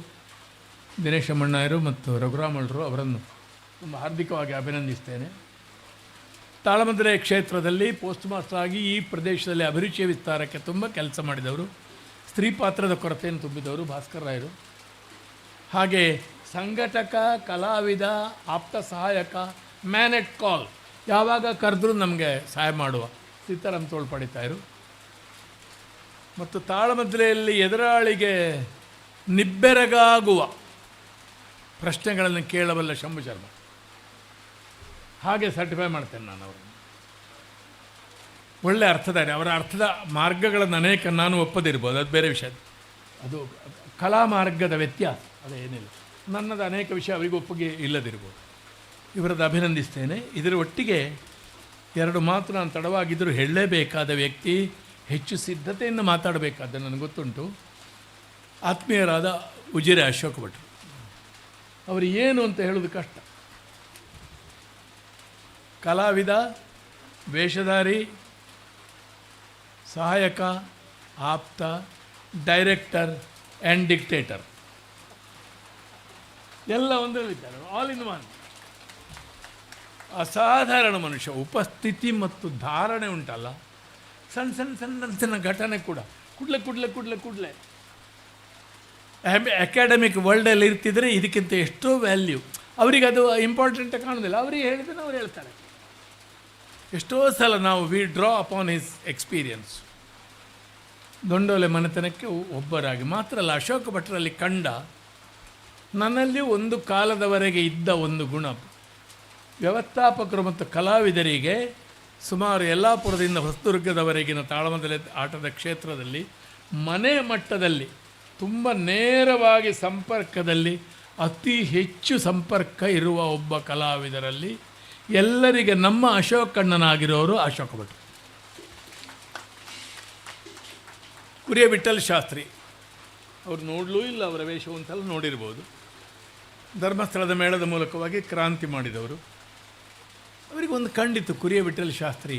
ದಿನೇಶ ಮಣ್ಣಾಯರು ಮತ್ತು ರಘುರಾಮಳರು, ಅವರನ್ನು ತುಂಬ ಹಾರ್ದಿಕವಾಗಿ ಅಭಿನಂದಿಸ್ತೇನೆ. ತಾಳಮಂದ್ರೆ ಕ್ಷೇತ್ರದಲ್ಲಿ ಪೋಸ್ಟ್ ಮಾಸ್ಟರ್ ಆಗಿ ಈ ಪ್ರದೇಶದಲ್ಲಿ ಅಭಿರುಚಿಯ ವಿಸ್ತಾರಕ್ಕೆ ತುಂಬ ಕೆಲಸ ಮಾಡಿದವರು, ಸ್ತ್ರೀ ಪಾತ್ರದ ಕೊರತೆಯನ್ನು ತುಂಬಿದವರು ಭಾಸ್ಕರ್ ರಾಯರು. ಹಾಗೆ ಸಂಘಟಕ, ಕಲಾವಿದ, ಆಪ್ತ ಸಹಾಯಕ, ಮ್ಯಾನ್ ಎಟ್ ಕಾಲ್, ಯಾವಾಗ ಕರೆದ್ರೂ ನಮಗೆ ಸಹಾಯ ಮಾಡುವ ಸೀತಾರಾಮ್ ತೋಳ್ಪಡಿತಾಯರು. ಮತ್ತು ತಾಳಮದ್ಲೆಯಲ್ಲಿ ಎದುರಾಳಿಗೆ ನಿಬ್ಬೆರಗಾಗುವ ಪ್ರಶ್ನೆಗಳನ್ನು ಕೇಳಬಲ್ಲ ಶಂಭು ಶರ್ಮ. ಹಾಗೆ ಸರ್ಟಿಫೈ ಮಾಡ್ತೇನೆ ನಾನು ಅವರನ್ನು. ಒಳ್ಳೆಯ ಅರ್ಥಧಾರಿ. ಅವರ ಅರ್ಥದ ಮಾರ್ಗಗಳನ್ನು ಅನೇಕ ನಾನು ಒಪ್ಪದಿರ್ಬೋದು, ಅದು ಬೇರೆ ವಿಷಯ. ಅದು ಕಲಾ ಮಾರ್ಗದ ವ್ಯತ್ಯಾಸ, ಅದೇನಿಲ್ಲ. ನನ್ನದು ಅನೇಕ ವಿಷಯ ಅವರಿಗೆ ಒಪ್ಪಿಗೆ ಇಲ್ಲದಿರ್ಬೋದು. ಇವರದ್ದು ಅಭಿನಂದಿಸ್ತೇನೆ. ಇದರ ಒಟ್ಟಿಗೆ 2 ಮಾತು ನಾನು ತಡವಾಗಿದ್ದರೂ ಹೇಳಲೇಬೇಕಾದ ವ್ಯಕ್ತಿ, ಹೆಚ್ಚು ಸಿದ್ಧತೆಯಿಂದ ಮಾತಾಡಬೇಕಾದ ನನಗೆ ಗೊತ್ತುಂಟು. ಆತ್ಮೀಯರಾದ ಉಜಿರೆ ಅಶೋಕ್ ಭಟ್ರು. ಅವರು ಏನು ಅಂತ ಹೇಳೋದು ಕಷ್ಟ. ಕಲಾವಿದ, ವೇಷಧಾರಿ, ಸಹಾಯಕ, ಆಪ್ತ, ಡೈರೆಕ್ಟರ್ ಆ್ಯಂಡ್ ಡಿಕ್ಟೇಟರ್ ಎಲ್ಲ ಒಂದರಲ್ಲಿದ್ದಾರೆ. All in one. ಅಸಾಧಾರಣ ಮನುಷ್ಯ. ಉಪಸ್ಥಿತಿ ಮತ್ತು ಧಾರಣೆ ಉಂಟಲ್ಲ, ಸಣ್ಣ ಘಟನೆ ಕೂಡ ಕೂಡಲೇ ಅಕಾಡೆಮಿಕ್ ವರ್ಲ್ಡಲ್ಲಿ ಇರ್ತಿದ್ರೆ ಇದಕ್ಕಿಂತ ಎಷ್ಟೋ ವ್ಯಾಲ್ಯೂ. ಅವರಿಗೆ ಅದು ಇಂಪಾರ್ಟೆಂಟ್ ಕಾಣೋದಿಲ್ಲ. ಅವರಿಗೆ ಹೇಳಿದ್ರೆ ಅವ್ರು ಹೇಳ್ತಾರೆ. ಎಷ್ಟೋ ಸಲ ನಾವು we draw upon his experience. ದೊಂಡೋಲೆ ಮನೆತನಕ್ಕೆ ಒಬ್ಬರಾಗಿ ಮಾತ್ರ ಅಲ್ಲ, ಅಶೋಕ ಭಟ್ರಲ್ಲಿ ಕಂಡ ನನ್ನಲ್ಲಿ ಒಂದು ಕಾಲದವರೆಗೆ ಇದ್ದ ಒಂದು ಗುಣ, ವ್ಯವಸ್ಥಾಪಕರು ಮತ್ತು ಕಲಾವಿದರಿಗೆ ಸುಮಾರು ಯಲ್ಲಾಪುರದಿಂದ ಹೊಸದುರ್ಗದವರೆಗಿನ ತಾಳಮದ್ದಲೆ ಆಟದ ಕ್ಷೇತ್ರದಲ್ಲಿ ಮನೆ ಮಟ್ಟದಲ್ಲಿ ತುಂಬ ನೇರವಾಗಿ ಸಂಪರ್ಕದಲ್ಲಿ ಅತಿ ಹೆಚ್ಚು ಸಂಪರ್ಕ ಇರುವ ಒಬ್ಬ ಕಲಾವಿದರಲ್ಲಿ ಎಲ್ಲರಿಗೆ ನಮ್ಮ ಅಶೋಕಣ್ಣನಾಗಿರೋರು ಅಶೋಕ ಭಟ್ರು. ಕುರಿಯ ವಿಠಲ್ ಶಾಸ್ತ್ರಿ ಅವರು ನೋಡಲೂ ಇಲ್ಲ, ಅವರ ವೇಷ ಒಂದ್ಸಲ ನೋಡಿರ್ಬೋದು. ಧರ್ಮಸ್ಥಳದ ಮೇಳದ ಮೂಲಕವಾಗಿ ಕ್ರಾಂತಿ ಮಾಡಿದವರು. ಅವರಿಗೊಂದು ಖಂಡಿತು ಕುರಿಯ ವಿಠಲ್ ಶಾಸ್ತ್ರಿ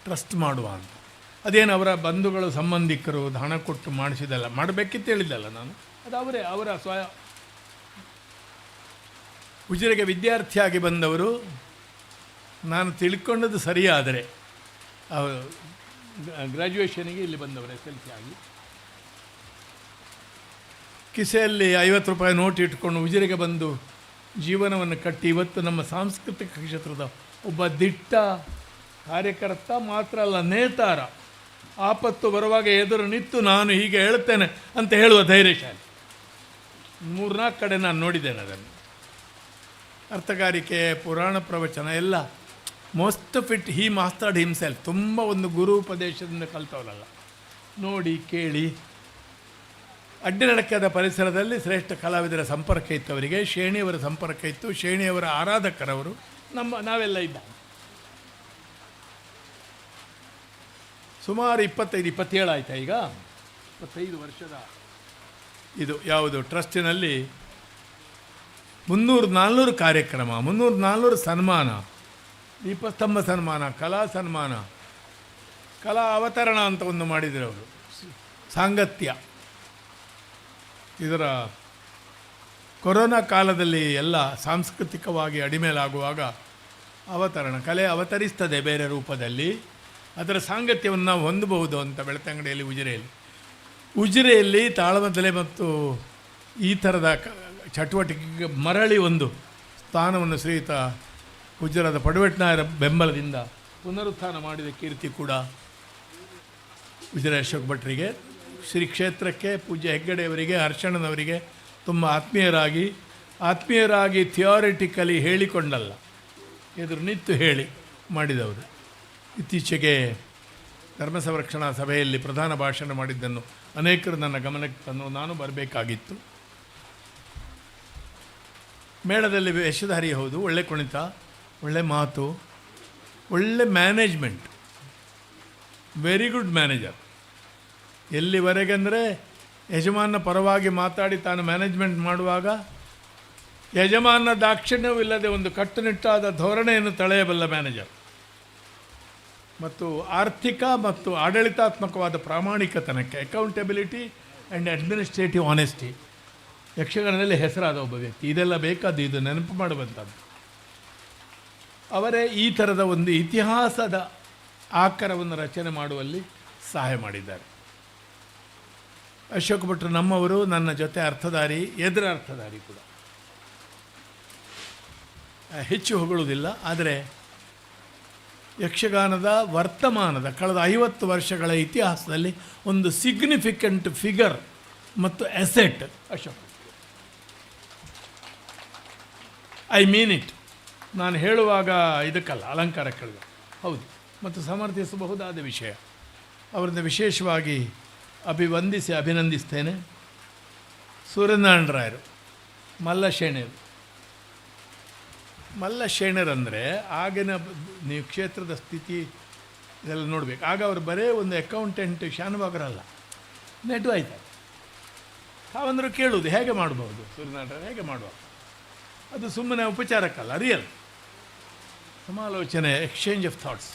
ಟ್ರಸ್ಟ್ ಮಾಡುವ ಅಂತ. ಅದೇನು ಅವರ ಬಂಧುಗಳು ಸಂಬಂಧಿಕರು ಹಣ ಕೊಟ್ಟು ಮಾಡಿಸಿದಲ್ಲ, ಮಾಡಬೇಕಿತ್ತು ಹೇಳಿದ್ದಲ್ಲ ನಾನು. ಅದು ಅವರ ಉಜಿರೆಗೆ ವಿದ್ಯಾರ್ಥಿಯಾಗಿ ಬಂದವರು. ನಾನು ತಿಳ್ಕೊಂಡದ್ದು ಸರಿಯಾದರೆ ಗ್ರ್ಯಾಜುಯೇಷನಿಗೆ ಇಲ್ಲಿ ಬಂದವರು SLC ಆಗಿ ಕಿಸೆಯಲ್ಲಿ 50 ರೂಪಾಯಿ ನೋಟ್ ಇಟ್ಕೊಂಡು ಉಜಿರೆಗೆ ಬಂದು ಜೀವನವನ್ನು ಕಟ್ಟಿ ಇವತ್ತು ನಮ್ಮ ಸಾಂಸ್ಕೃತಿಕ ಕ್ಷೇತ್ರದ ಒಬ್ಬ ದಿಟ್ಟ ಕಾರ್ಯಕರ್ತ ಮಾತ್ರ ಅಲ್ಲ, ನೇತಾರ. ಆಪತ್ತು ಬರುವಾಗ ಎದುರು ನಿಂತು ನಾನು ಹೀಗೆ ಹೇಳ್ತೇನೆ ಅಂತ ಹೇಳುವ ಧೈರ್ಯಶಾಲಿ. 3-4 ಕಡೆ ನಾನು ನೋಡಿದ್ದೇನೆ ಅದನ್ನು. ಅರ್ಥಗಾರಿಕೆ, ಪುರಾಣ ಪ್ರವಚನ ಎಲ್ಲ ಮೋಸ್ಟ್ ಫಿಟ್ ಹಿ ಮಾಸ್ಟರ್ಡ್ ಹಿಮ್ಸೆಲ್ಫ್. ತುಂಬ ಒಂದು ಗುರು ಉಪದೇಶದಿಂದ ಕಲ್ತವರಲ್ಲ, ನೋಡಿ ಕೇಳಿ. ಅಡ್ಡಿನಡಕದ ಪರಿಸರದಲ್ಲಿ ಶ್ರೇಷ್ಠ ಕಲಾವಿದರ ಸಂಪರ್ಕ ಇತ್ತು ಅವರಿಗೆ. ಶೇಣಿಯವರ ಸಂಪರ್ಕ ಇತ್ತು. ಶೇಣಿಯವರ ಆರಾಧಕರವರು ನಾವೆಲ್ಲ ಇದ್ದ. ಸುಮಾರು 27 ಆಯಿತಾ ಈಗ, 25 ವರ್ಷದ ಇದು ಯಾವುದು ಟ್ರಸ್ಟಿನಲ್ಲಿ 300-400 ಕಾರ್ಯಕ್ರಮ, 300-400 ಸನ್ಮಾನ, ದೀಪಸ್ತಂಭ ಸನ್ಮಾನ, ಕಲಾ ಸನ್ಮಾನ, ಕಲಾ ಅವತರಣ ಅಂತ ಒಂದು ಮಾಡಿದರು ಅವರು. ಸಾಂಗತ್ಯ. ಇದರ ಕೊರೋನಾ ಕಾಲದಲ್ಲಿ ಎಲ್ಲ ಸಾಂಸ್ಕೃತಿಕವಾಗಿ ಅಡಿಮೇಲಾಗುವಾಗ ಅವತರಣ ಕಲೆ ಅವತರಿಸ್ತದೆ ಬೇರೆ ರೂಪದಲ್ಲಿ. ಅದರ ಸಾಂಗತ್ಯವನ್ನು ನಾವು ಹೊಂದಬಹುದು ಅಂತ ಬೆಳ್ತಂಗಡಿಯಲ್ಲಿ ಉಜಿರೆಯಲ್ಲಿ ತಾಳಮದ್ದಲೆ ಮತ್ತು ಈ ಥರದ ಚಟುವಟಿಕೆಗೆ ಮರಳಿ ಒಂದು ಸ್ಥಾನವನ್ನು ಶ್ರೀಯುತ ಗುಜರಾದ ಪಡುವೆಟ್ನಾಯರ ಬೆಂಬಲದಿಂದ ಪುನರುತ್ಥಾನ ಮಾಡಿದ ಕೀರ್ತಿ ಕೂಡ ಉಜಿರೆ ಅಶೋಕ್ ಭಟ್ರಿಗೆ. ಶ್ರೀ ಕ್ಷೇತ್ರಕ್ಕೆ ಪೂಜ್ಯ ಹೆಗ್ಗಡೆಯವರಿಗೆ, ಹರ್ಷಣ್ಣನವರಿಗೆ ತುಂಬ ಆತ್ಮೀಯರಾಗಿ ಥಿಯಾರಿಟಿಕಲಿ ಹೇಳಿಕೊಂಡಲ್ಲ, ಎದುರು ನಿಂತು ಹೇಳಿ ಮಾಡಿದವರು. ಇತ್ತೀಚೆಗೆ ಧರ್ಮ ಸಂರಕ್ಷಣಾ ಸಭೆಯಲ್ಲಿ ಪ್ರಧಾನ ಭಾಷಣ ಮಾಡಿದ್ದನ್ನು ಅನೇಕರು ನನ್ನ ಗಮನಕ್ಕೆ ತಂದು ನಾನು ಬರಬೇಕಾಗಿತ್ತು. ಮೇಳದಲ್ಲಿ ವೇಷಧಾರಿ ಹೌದು, ಒಳ್ಳೆ ಕುಣಿತ, ಒಳ್ಳೆ ಮಾತು, ಒಳ್ಳೆ ಮ್ಯಾನೇಜ್ಮೆಂಟ್, ವೆರಿ ಗುಡ್ ಮ್ಯಾನೇಜರ್. ಎಲ್ಲಿವರೆಗೆಂದರೆ ಯಜಮಾನ ಪರವಾಗಿ ಮಾತಾಡಿ ತಾನು ಮ್ಯಾನೇಜ್ಮೆಂಟ್ ಮಾಡುವಾಗ ಯಜಮಾನ ದಾಕ್ಷಿಣ್ಯವೂ ಇಲ್ಲದೆ ಒಂದು ಕಟ್ಟುನಿಟ್ಟಾದ ಧೋರಣೆಯನ್ನು ತಳೆಯಬಲ್ಲ ಮ್ಯಾನೇಜರ್ ಮತ್ತು ಆರ್ಥಿಕ ಮತ್ತು ಆಡಳಿತಾತ್ಮಕವಾದ ಪ್ರಾಮಾಣಿಕತನಕ್ಕೆ ಅಕೌಂಟೆಬಿಲಿಟಿ ಆ್ಯಂಡ್ ಅಡ್ಮಿನಿಸ್ಟ್ರೇಟಿವ್ ಆನೆಸ್ಟಿ ಯಕ್ಷಗಾನದಲ್ಲಿ ಹೆಸರಾದ ಒಬ್ಬ ವ್ಯಕ್ತಿ. ಇದೆಲ್ಲ ಬೇಕಾದ್ದು, ಇದು ನೆನಪು ಮಾಡುವಂಥದ್ದು. ಅವರೇ ಈ ಥರದ ಒಂದು ಇತಿಹಾಸದ ಆಕರವನ್ನು ರಚನೆ ಮಾಡುವಲ್ಲಿ ಸಹಾಯ ಮಾಡಿದ್ದಾರೆ. ಅಶೋಕ್ ಭಟ್ರು ನಮ್ಮವರು, ನನ್ನ ಜೊತೆ ಅರ್ಥಧಾರಿ, ಎದುರ ಅರ್ಥಧಾರಿ ಕೂಡ. ಹೆಚ್ಚು ಹೊಗಳುವುದಿಲ್ಲ, ಆದರೆ ಯಕ್ಷಗಾನದ ವರ್ತಮಾನದ ಕಳೆದ 50 ವರ್ಷಗಳ ಇತಿಹಾಸದಲ್ಲಿ ಒಂದು ಸಿಗ್ನಿಫಿಕೆಂಟ್ ಫಿಗರ್ ಮತ್ತು asset Ashok. I mean it. ನಾನು ಹೇಳುವಾಗ ಇದಕ್ಕಲ್ಲ, ಅಲಂಕಾರ ಕೇಳಿದೆ, ಹೌದು, ಮತ್ತು ಸಮರ್ಥಿಸಬಹುದಾದ ವಿಷಯ. ಅವರನ್ನು ವಿಶೇಷವಾಗಿ ಅಭಿನಂದಿಸ್ತೇನೆ. ಸೂರ್ಯನಾರಾಯಣ ರಾಯರು, ಮಲ್ಲಶೇಣರಂದರೆ ಆಗಿನ ನೀವು ಕ್ಷೇತ್ರದ ಸ್ಥಿತಿ ಇದೆಲ್ಲ ನೋಡಬೇಕು. ಆಗ ಅವರು ಬರೇ ಒಂದು ಅಕೌಂಟೆಂಟ್ ಶಾನುಭಾಗರಲ್ಲ, ನೆಟ್ಟು ಆಯ್ತು. ತಾವಂದರು ಕೇಳುವುದು ಹೇಗೆ ಮಾಡ್ಬೋದು, ಸೂರ್ಯನಾರಾಯಣ ಹೇಗೆ ಮಾಡುವ, ಅದು ಸುಮ್ಮನೆ ಉಪಚಾರಕ್ಕಲ್ಲ, ರಿಯಲ್ ಸಮಾಲೋಚನೆ, ಎಕ್ಸ್ಚೇಂಜ್ ಆಫ್ ಥಾಟ್ಸ್.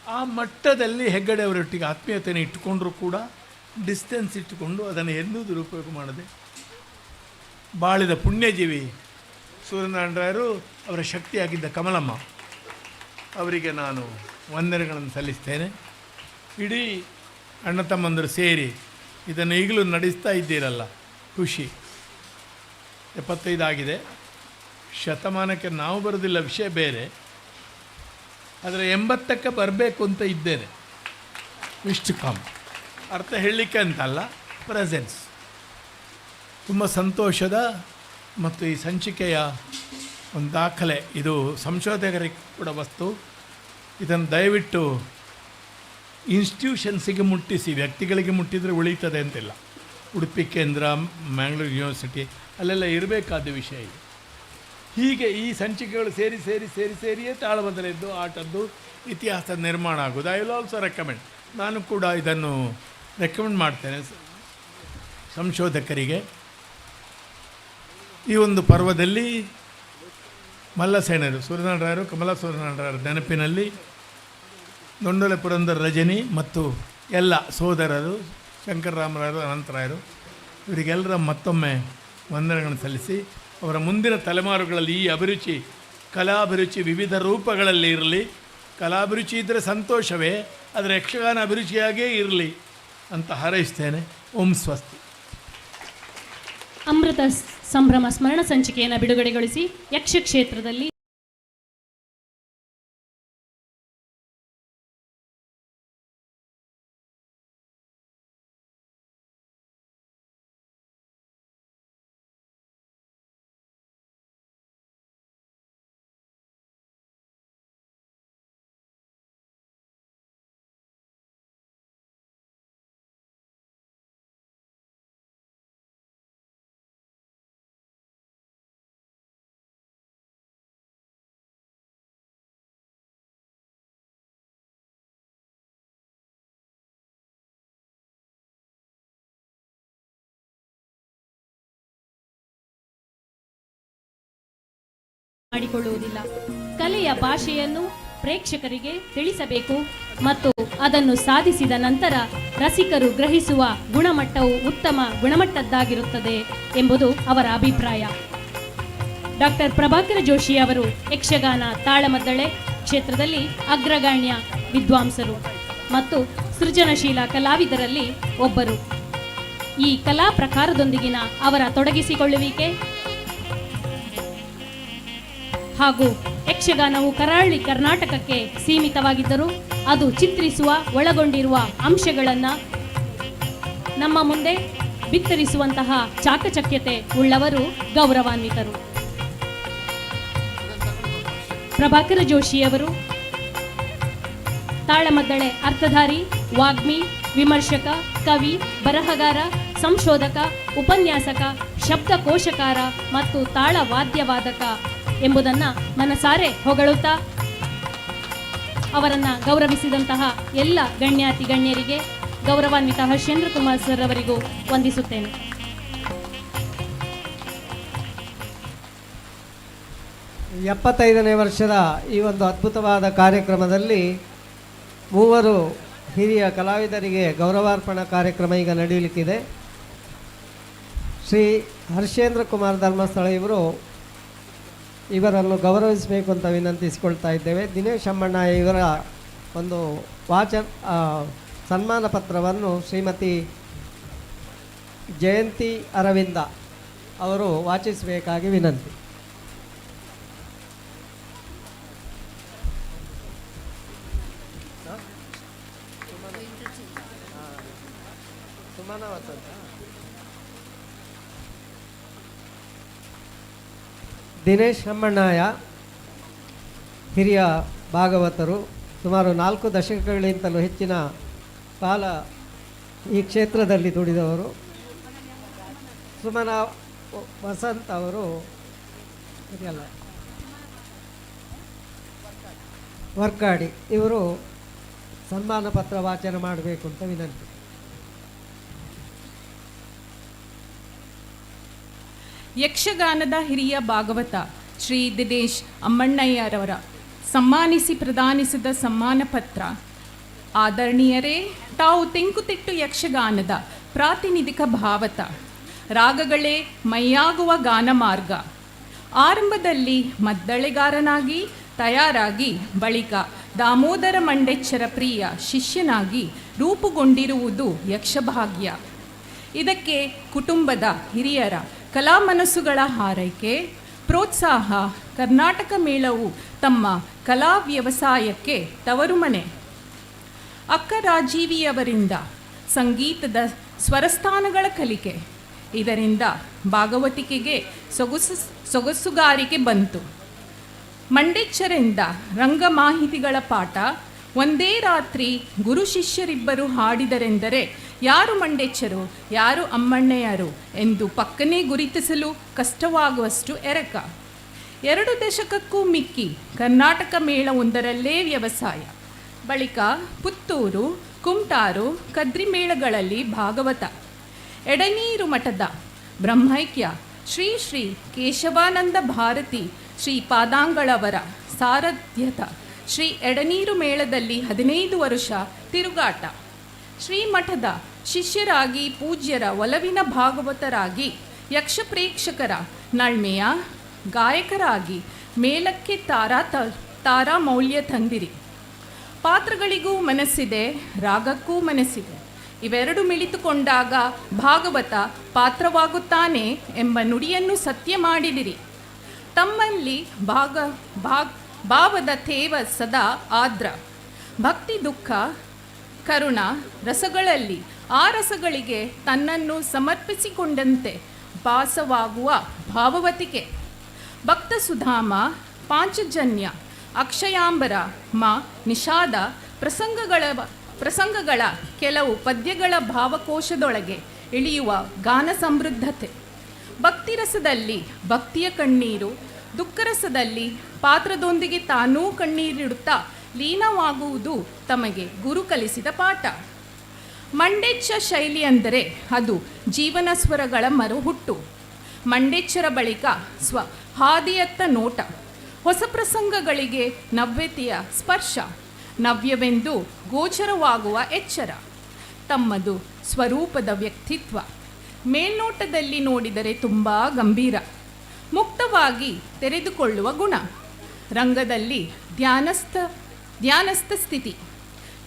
ಆ ಮಟ್ಟದಲ್ಲಿ ಹೆಗ್ಗಡೆ ಅವರೊಟ್ಟಿಗೆ ಆತ್ಮೀಯತೆಯನ್ನು ಇಟ್ಟುಕೊಂಡ್ರೂ ಕೂಡ ಡಿಸ್ಟೆನ್ಸ್ ಇಟ್ಟುಕೊಂಡು ಅದನ್ನು ಎಂದೂ ದುರುಪಯೋಗ ಮಾಡದೆ ಬಾಳಿದ ಪುಣ್ಯಜೀವಿ ಸೂರ್ಯನಾರಾಯಣ ರಾಯರು, ಅವರ ಶಕ್ತಿಯಾಗಿದ್ದ ಕಮಲಮ್ಮ ಅವರಿಗೆ ನಾನು ವಂದನೆಗಳನ್ನು ಸಲ್ಲಿಸ್ತೇನೆ. ಇಡೀ ಅಣ್ಣ ತಮ್ಮಂದರು ಸೇರಿ ಇದನ್ನು ಈಗಲೂ ನಡೆಸ್ತಾ ಇದ್ದೀರಲ್ಲ, ಖುಷಿ. 75 ಆಗಿದೆ. ಶತಮಾನಕ್ಕೆ ನಾವು ಬರೋದಿಲ್ಲ, ವಿಷಯ ಬೇರೆ. ಆದರೆ 80ಕ್ಕೆ ಬರಬೇಕು ಅಂತ ಇದ್ದೇನೆ. ಇಷ್ಟು ಕಮ್ ಅರ್ಥ ಹೇಳಲಿಕ್ಕೆ ಅಂತಲ್ಲ, ಪ್ರೆಸೆನ್ಸ್. ತುಂಬ ಸಂತೋಷದ ಮತ್ತು ಈ ಸಂಚಿಕೆಯ ಒಂದು ದಾಖಲೆ. ಇದು ಸಂಶೋಧಕರಿಗೆ ಕೂಡ ವಸ್ತು. ಇದನ್ನು ದಯವಿಟ್ಟು ಇನ್ಸ್ಟಿಟ್ಯೂಷನ್ಸಿಗೆ ಮುಟ್ಟಿಸಿ, ವ್ಯಕ್ತಿಗಳಿಗೆ ಮುಟ್ಟಿದರೆ ಉಳೀತದೆ ಅಂತಿಲ್ಲ. ಉಡುಪಿ ಕೇಂದ್ರ, ಮ್ಯಾಂಗ್ಳೂರು ಯೂನಿವರ್ಸಿಟಿ ಅಲ್ಲೆಲ್ಲ ಇರಬೇಕಾದ ವಿಷಯ ಇದು. ಹೀಗೆ ಈ ಸಂಚಿಕೆಗಳು ಸೇರಿಯೇ ತಾಳಮದ್ದಲೆದ್ದು ಆಟದ್ದು ಇತಿಹಾಸದ ನಿರ್ಮಾಣ ಆಗೋದು. I will also recommend. ನಾನು ಕೂಡ ಇದನ್ನು ರೆಕಮೆಂಡ್ ಮಾಡ್ತೇನೆ ಸಂಶೋಧಕರಿಗೆ. ಈ ಒಂದು ಪರ್ವದಲ್ಲಿ ಮಲ್ಲಸೇನರು, ಸೂರ್ಯನಾರಾಯಣ ರಾಯರು, ಕಮಲಾ ಸೂರ್ಯನಾರಾಯಣ ರಾಯರ ನೆನಪಿನಲ್ಲಿ ದೊಂಡೋಲೆ ಪುರಂದರ ರಜನಿ ಮತ್ತು ಎಲ್ಲ ಸೋದರರು, ಶಂಕರರಾಮರಾಯರು, ಅನಂತರಾಯರು, ಇವರಿಗೆಲ್ಲರ ಮತ್ತೊಮ್ಮೆ ವಂದನೆಗಳನ್ನು ಸಲ್ಲಿಸಿ, ಅವರ ಮುಂದಿನ ತಲೆಮಾರುಗಳಲ್ಲಿ ಈ ಅಭಿರುಚಿ, ಕಲಾಭಿರುಚಿ ವಿವಿಧ ರೂಪಗಳಲ್ಲಿ ಇರಲಿ. ಕಲಾಭಿರುಚಿ ಇದ್ದರೆ ಸಂತೋಷವೇ, ಆದರೆ ಯಕ್ಷಗಾನ ಅಭಿರುಚಿಯಾಗೇ ಇರಲಿ ಅಂತ ಹಾರೈಸ್ತೇನೆ. ಓಂ ಸ್ವಸ್ತಿ. ಅಮೃತ ಸಂಭ್ರಮ ಸ್ಮರಣ ಸಂಚಿಕೆಯನ್ನು ಬಿಡುಗಡೆಗೊಳಿಸಿ ಯಕ್ಷ ಕ್ಷೇತ್ರದಲ್ಲಿ ಮಾಡಿಕೊಳ್ಳುವುದಿಲ್ಲ. ಕಲೆಯ ಭಾಷೆಯನ್ನು ಪ್ರೇಕ್ಷಕರಿಗೆ ತಿಳಿಸಬೇಕು, ಮತ್ತು ಅದನ್ನು ಸಾಧಿಸಿದ ನಂತರ ರಸಿಕರು ಗ್ರಹಿಸುವ ಗುಣಮಟ್ಟವು ಉತ್ತಮ ಗುಣಮಟ್ಟದ್ದಾಗಿರುತ್ತದೆ ಎಂಬುದು ಅವರ ಅಭಿಪ್ರಾಯ. ಡಾಕ್ಟರ್ ಪ್ರಭಾಕರ ಜೋಶಿ ಅವರು ಯಕ್ಷಗಾನ ತಾಳಮದ್ದಳೆ ಕ್ಷೇತ್ರದಲ್ಲಿ ಅಗ್ರಗಣ್ಯ ವಿದ್ವಾಂಸರು ಮತ್ತು ಸೃಜನಶೀಲ ಕಲಾವಿದರಲ್ಲಿ ಒಬ್ಬರು. ಈ ಕಲಾ ಪ್ರಕಾರದೊಂದಿಗಿನ ಅವರ ತೊಡಗಿಸಿಕೊಳ್ಳುವಿಕೆ ಹಾಗೂ ಯಕ್ಷಗಾನವು ಕರಾವಳಿ ಕರ್ನಾಟಕಕ್ಕೆ ಸೀಮಿತವಾಗಿದ್ದರೂ ಅದು ಚಿತ್ರಿಸುವ ಒಳಗೊಂಡಿರುವ ಅಂಶಗಳನ್ನು ನಮ್ಮ ಮುಂದೆ ಬಿತ್ತರಿಸುವಂತಹ ಚಾಕಚಕ್ಯತೆ ಉಳ್ಳವರು ಗೌರವಾನ್ವಿತರು. ಪ್ರಭಾಕರ ಜೋಶಿಯವರು ತಾಳಮದ್ದಳೆ ಅರ್ಥಧಾರಿ, ವಾಗ್ಮಿ, ವಿಮರ್ಶಕ, ಕವಿ, ಬರಹಗಾರ, ಸಂಶೋಧಕ, ಉಪನ್ಯಾಸಕ, ಶಬ್ದಕೋಶಕಾರ ಮತ್ತು ತಾಳವಾದ್ಯವಾದಕ ಎಂಬುದನ್ನು ಮನಸಾರೆ ಹೊಗಳುತ್ತಾ ಅವರನ್ನು ಗೌರವಿಸಿದಂತಹ ಎಲ್ಲ ಗಣ್ಯಾತಿ ಗಣ್ಯರಿಗೆ, ಗೌರವಾನ್ವಿತ ಹರ್ಷೇಂದ್ರ ಕುಮಾರ್ ಸರ್ ಅವರಿಗೂ ವಂದಿಸುತ್ತೇನೆ. ಎಪ್ಪತ್ತೈದನೇ ವರ್ಷದ ಈ ಒಂದು ಅದ್ಭುತವಾದ ಕಾರ್ಯಕ್ರಮದಲ್ಲಿ ಮೂವರು ಹಿರಿಯ ಕಲಾವಿದರಿಗೆ ಗೌರವಾರ್ಪಣಾ ಕಾರ್ಯಕ್ರಮ ಈಗ ನಡೆಯಲಿಕ್ಕಿದೆ. ಶ್ರೀ ಹರ್ಷೇಂದ್ರ ಕುಮಾರ್ ಧರ್ಮಸ್ಥಳ ಇವರನ್ನು ಗೌರವಿಸಬೇಕು ಅಂತ ವಿನಂತಿಸಿಕೊಳ್ತಾ ಇದ್ದೇವೆ. ದಿನೇಶ್ ಅಮ್ಮಣ್ಣ ಇವರ ಒಂದು ಸನ್ಮಾನ ಪತ್ರವನ್ನು ಶ್ರೀಮತಿ ಜಯಂತಿ ಅರವಿಂದ ಅವರು ವಾಚಿಸಬೇಕಾಗಿ ವಿನಂತಿ. ದಿನೇಶ್ ಅಮ್ಮಣ್ಣಯ್ಯ ಹಿರಿಯ ಭಾಗವತರು, ಸುಮಾರು 4 ದಶಕಗಳಿಗಿಂತಲೂ ಹೆಚ್ಚಿನ ಕಾಲ ಈ ಕ್ಷೇತ್ರದಲ್ಲಿ ದುಡಿದವರು. ಸುಮನ ವಸಂತ್ ಅವರು ವರ್ಕಾಡಿ ಇವರು ಸನ್ಮಾನ ಪತ್ರ ವಾಚನ ಮಾಡಬೇಕು ಅಂತ ವಿನಂತಿ. ಯಕ್ಷಗಾನದ ಹಿರಿಯ ಭಾಗವತ ಶ್ರೀ ದಿನೇಶ್ ಅಮ್ಮಣ್ಣಯ್ಯರವರ ಸನ್ಮಾನಿಸಿ ಪ್ರದಾನಿಸಿದ ಸನ್ಮಾನ ಪತ್ರ. ಆದರಣೀಯರೇ, ತಾವು ತೆಂಕುತಿಟ್ಟು ಯಕ್ಷಗಾನದ ಪ್ರಾತಿನಿಧಿಕ ಭಾವತ, ರಾಗಗಳೇ ಮೈಯಾಗುವ ಗಾನ ಮಾರ್ಗ. ಆರಂಭದಲ್ಲಿ ಮದ್ದಳೆಗಾರನಾಗಿ ತಯಾರಾಗಿ ಬಳಿಕ ದಾಮೋದರ ಮಂಡೆಚ್ಚರ ಪ್ರಿಯ ಶಿಷ್ಯನಾಗಿ ರೂಪುಗೊಂಡಿರುವುದು ಯಕ್ಷಭಾಗ್ಯ. ಇದಕ್ಕೆ ಕುಟುಂಬದ ಹಿರಿಯರ ಕಲಾ ಮನಸ್ಸುಗಳ ಹಾರೈಕೆ, ಪ್ರೋತ್ಸಾಹ, ಕರ್ನಾಟಕ ಮೇಳವು ತಮ್ಮ ಕಲಾ ವ್ಯವಸಾಯಕ್ಕೆ ತವರು ಮನೆ. ಅಕ್ಕ ರಾಜೀವಿಯವರಿಂದ ಸಂಗೀತದ ಸ್ವರಸ್ಥಾನಗಳ ಕಲಿಕೆ, ಇದರಿಂದ ಭಾಗವತಿಕೆಗೆ ಸೊಗಸುಗಾರಿಕೆ ಬಂತು. ಮಂಡೆಚ್ಚರಿಂದ ರಂಗ ಮಾಹಿತಿಗಳ ಪಾಠ. ಒಂದೇ ರಾತ್ರಿ ಗುರು ಶಿಷ್ಯರಿಬ್ಬರು ಹಾಡಿದರೆಂದರೆ ಯಾರು ಮಂಡೆಚ್ಚರು ಯಾರು ಅಮ್ಮಣ್ಣಯ್ಯರು ಎಂದು ಪಕ್ಕನೆ ಗುರುತಿಸಲು ಕಷ್ಟವಾಗುವಷ್ಟು ಎರಕ. 2 ದಶಕಕ್ಕೂ ಮಿಕ್ಕಿ ಕರ್ನಾಟಕ ಮೇಳವೊಂದರಲ್ಲೇ ವ್ಯವಸಾಯ. ಬಳಿಕ ಪುತ್ತೂರು, ಕುಮಟಾರು, ಕದ್ರಿ ಮೇಳಗಳಲ್ಲಿ ಭಾಗವತ. ಎಡನೀರು ಮಠದ ಬ್ರಹ್ಮೈಕ್ಯ ಶ್ರೀ ಶ್ರೀ ಕೇಶವಾನಂದ ಭಾರತಿ ಶ್ರೀಪಾದಾಂಗಳವರ ಸಾರಥ್ಯದ ಶ್ರೀ ಎಡನೀರು ಮೇಳದಲ್ಲಿ 15 ವರ್ಷ ತಿರುಗಾಟ. ಶ್ರೀಮಠದ ಶಿಷ್ಯರಾಗಿ ಪೂಜ್ಯರ ಒಲವಿನ ಭಾಗವತರಾಗಿ ಯಕ್ಷ ಪ್ರೇಕ್ಷಕರ ನಳ್ಮೆಯ ಗಾಯಕರಾಗಿ ಮೇಲಕ್ಕೆ ತಾರಾ ಮೌಲ್ಯ ತಂದಿರಿ. ಪಾತ್ರಗಳಿಗೂ ಮನಸ್ಸಿದೆ, ರಾಗಕ್ಕೂ ಮನಸ್ಸಿದೆ. ಇವೆರಡು ಮಿಳಿತುಕೊಂಡಾಗ ಭಾಗವತ ಪಾತ್ರವಾಗುತ್ತಾನೆ ಎಂಬ ನುಡಿಯನ್ನು ಸತ್ಯ ಮಾಡಿದಿರಿ. ತಮ್ಮಲ್ಲಿ ಭಾವದ ತೇವ ಸದಾ ಆರ್ದ್ರ. ಭಕ್ತಿ, ದುಃಖ, ಕರುಣ ರಸಗಳಲ್ಲಿ ಆ ರಸಗಳಿಗೆ ತನ್ನನ್ನು ಸಮರ್ಪಿಸಿಕೊಂಡಂತೆ ಭಾಸವಾಗುವ ಭಾವವತಿಕೆ. ಭಕ್ತ ಸುಧಾಮ, ಪಾಂಚಜನ್ಯ, ಅಕ್ಷಯಾಂಬರ, ನಿಷಾದ ಪ್ರಸಂಗಗಳ ಕೆಲವು ಪದ್ಯಗಳ ಭಾವಕೋಶದೊಳಗೆ ಇಳಿಯುವ ಗಾನ ಸಮೃದ್ಧತೆ. ಭಕ್ತಿರಸದಲ್ಲಿ ಭಕ್ತಿಯ ಕಣ್ಣೀರು, ದುಃಖರಸದಲ್ಲಿ ಪಾತ್ರದೊಂದಿಗೆ ತಾನೂ ಕಣ್ಣೀರಿಡುತ್ತಾ ಲೀನವಾಗುವುದು ತಮಗೆ ಗುರು ಕಲಿಸಿದ ಪಾಠ. ಮಂಡೆಚ್ಚ ಶೈಲಿ ಅಂದರೆ ಅದು ಜೀವನ ಸ್ವರಗಳ ಮರುಹುಟ್ಟು. ಮಂಡೆಚ್ಚರ ಬಳಿಕ ಹಾದಿಯತ್ತ ನೋಟ, ಹೊಸ ಪ್ರಸಂಗಗಳಿಗೆ ನವ್ಯತೆಯ ಸ್ಪರ್ಶ, ನವ್ಯವೆಂದು ಗೋಚರವಾಗುವ ಎಚ್ಚರ, ತಮ್ಮದು ಸ್ವರೂಪದ ವ್ಯಕ್ತಿತ್ವ, ಮೇಲ್ನೋಟದಲ್ಲಿ ನೋಡಿದರೆ ತುಂಬ ಗಂಭೀರ, ಮುಕ್ತವಾಗಿ ತೆರೆದುಕೊಳ್ಳುವ ಗುಣ, ರಂಗದಲ್ಲಿ ಧ್ಯಾನಸ್ಥ ಸ್ಥಿತಿ,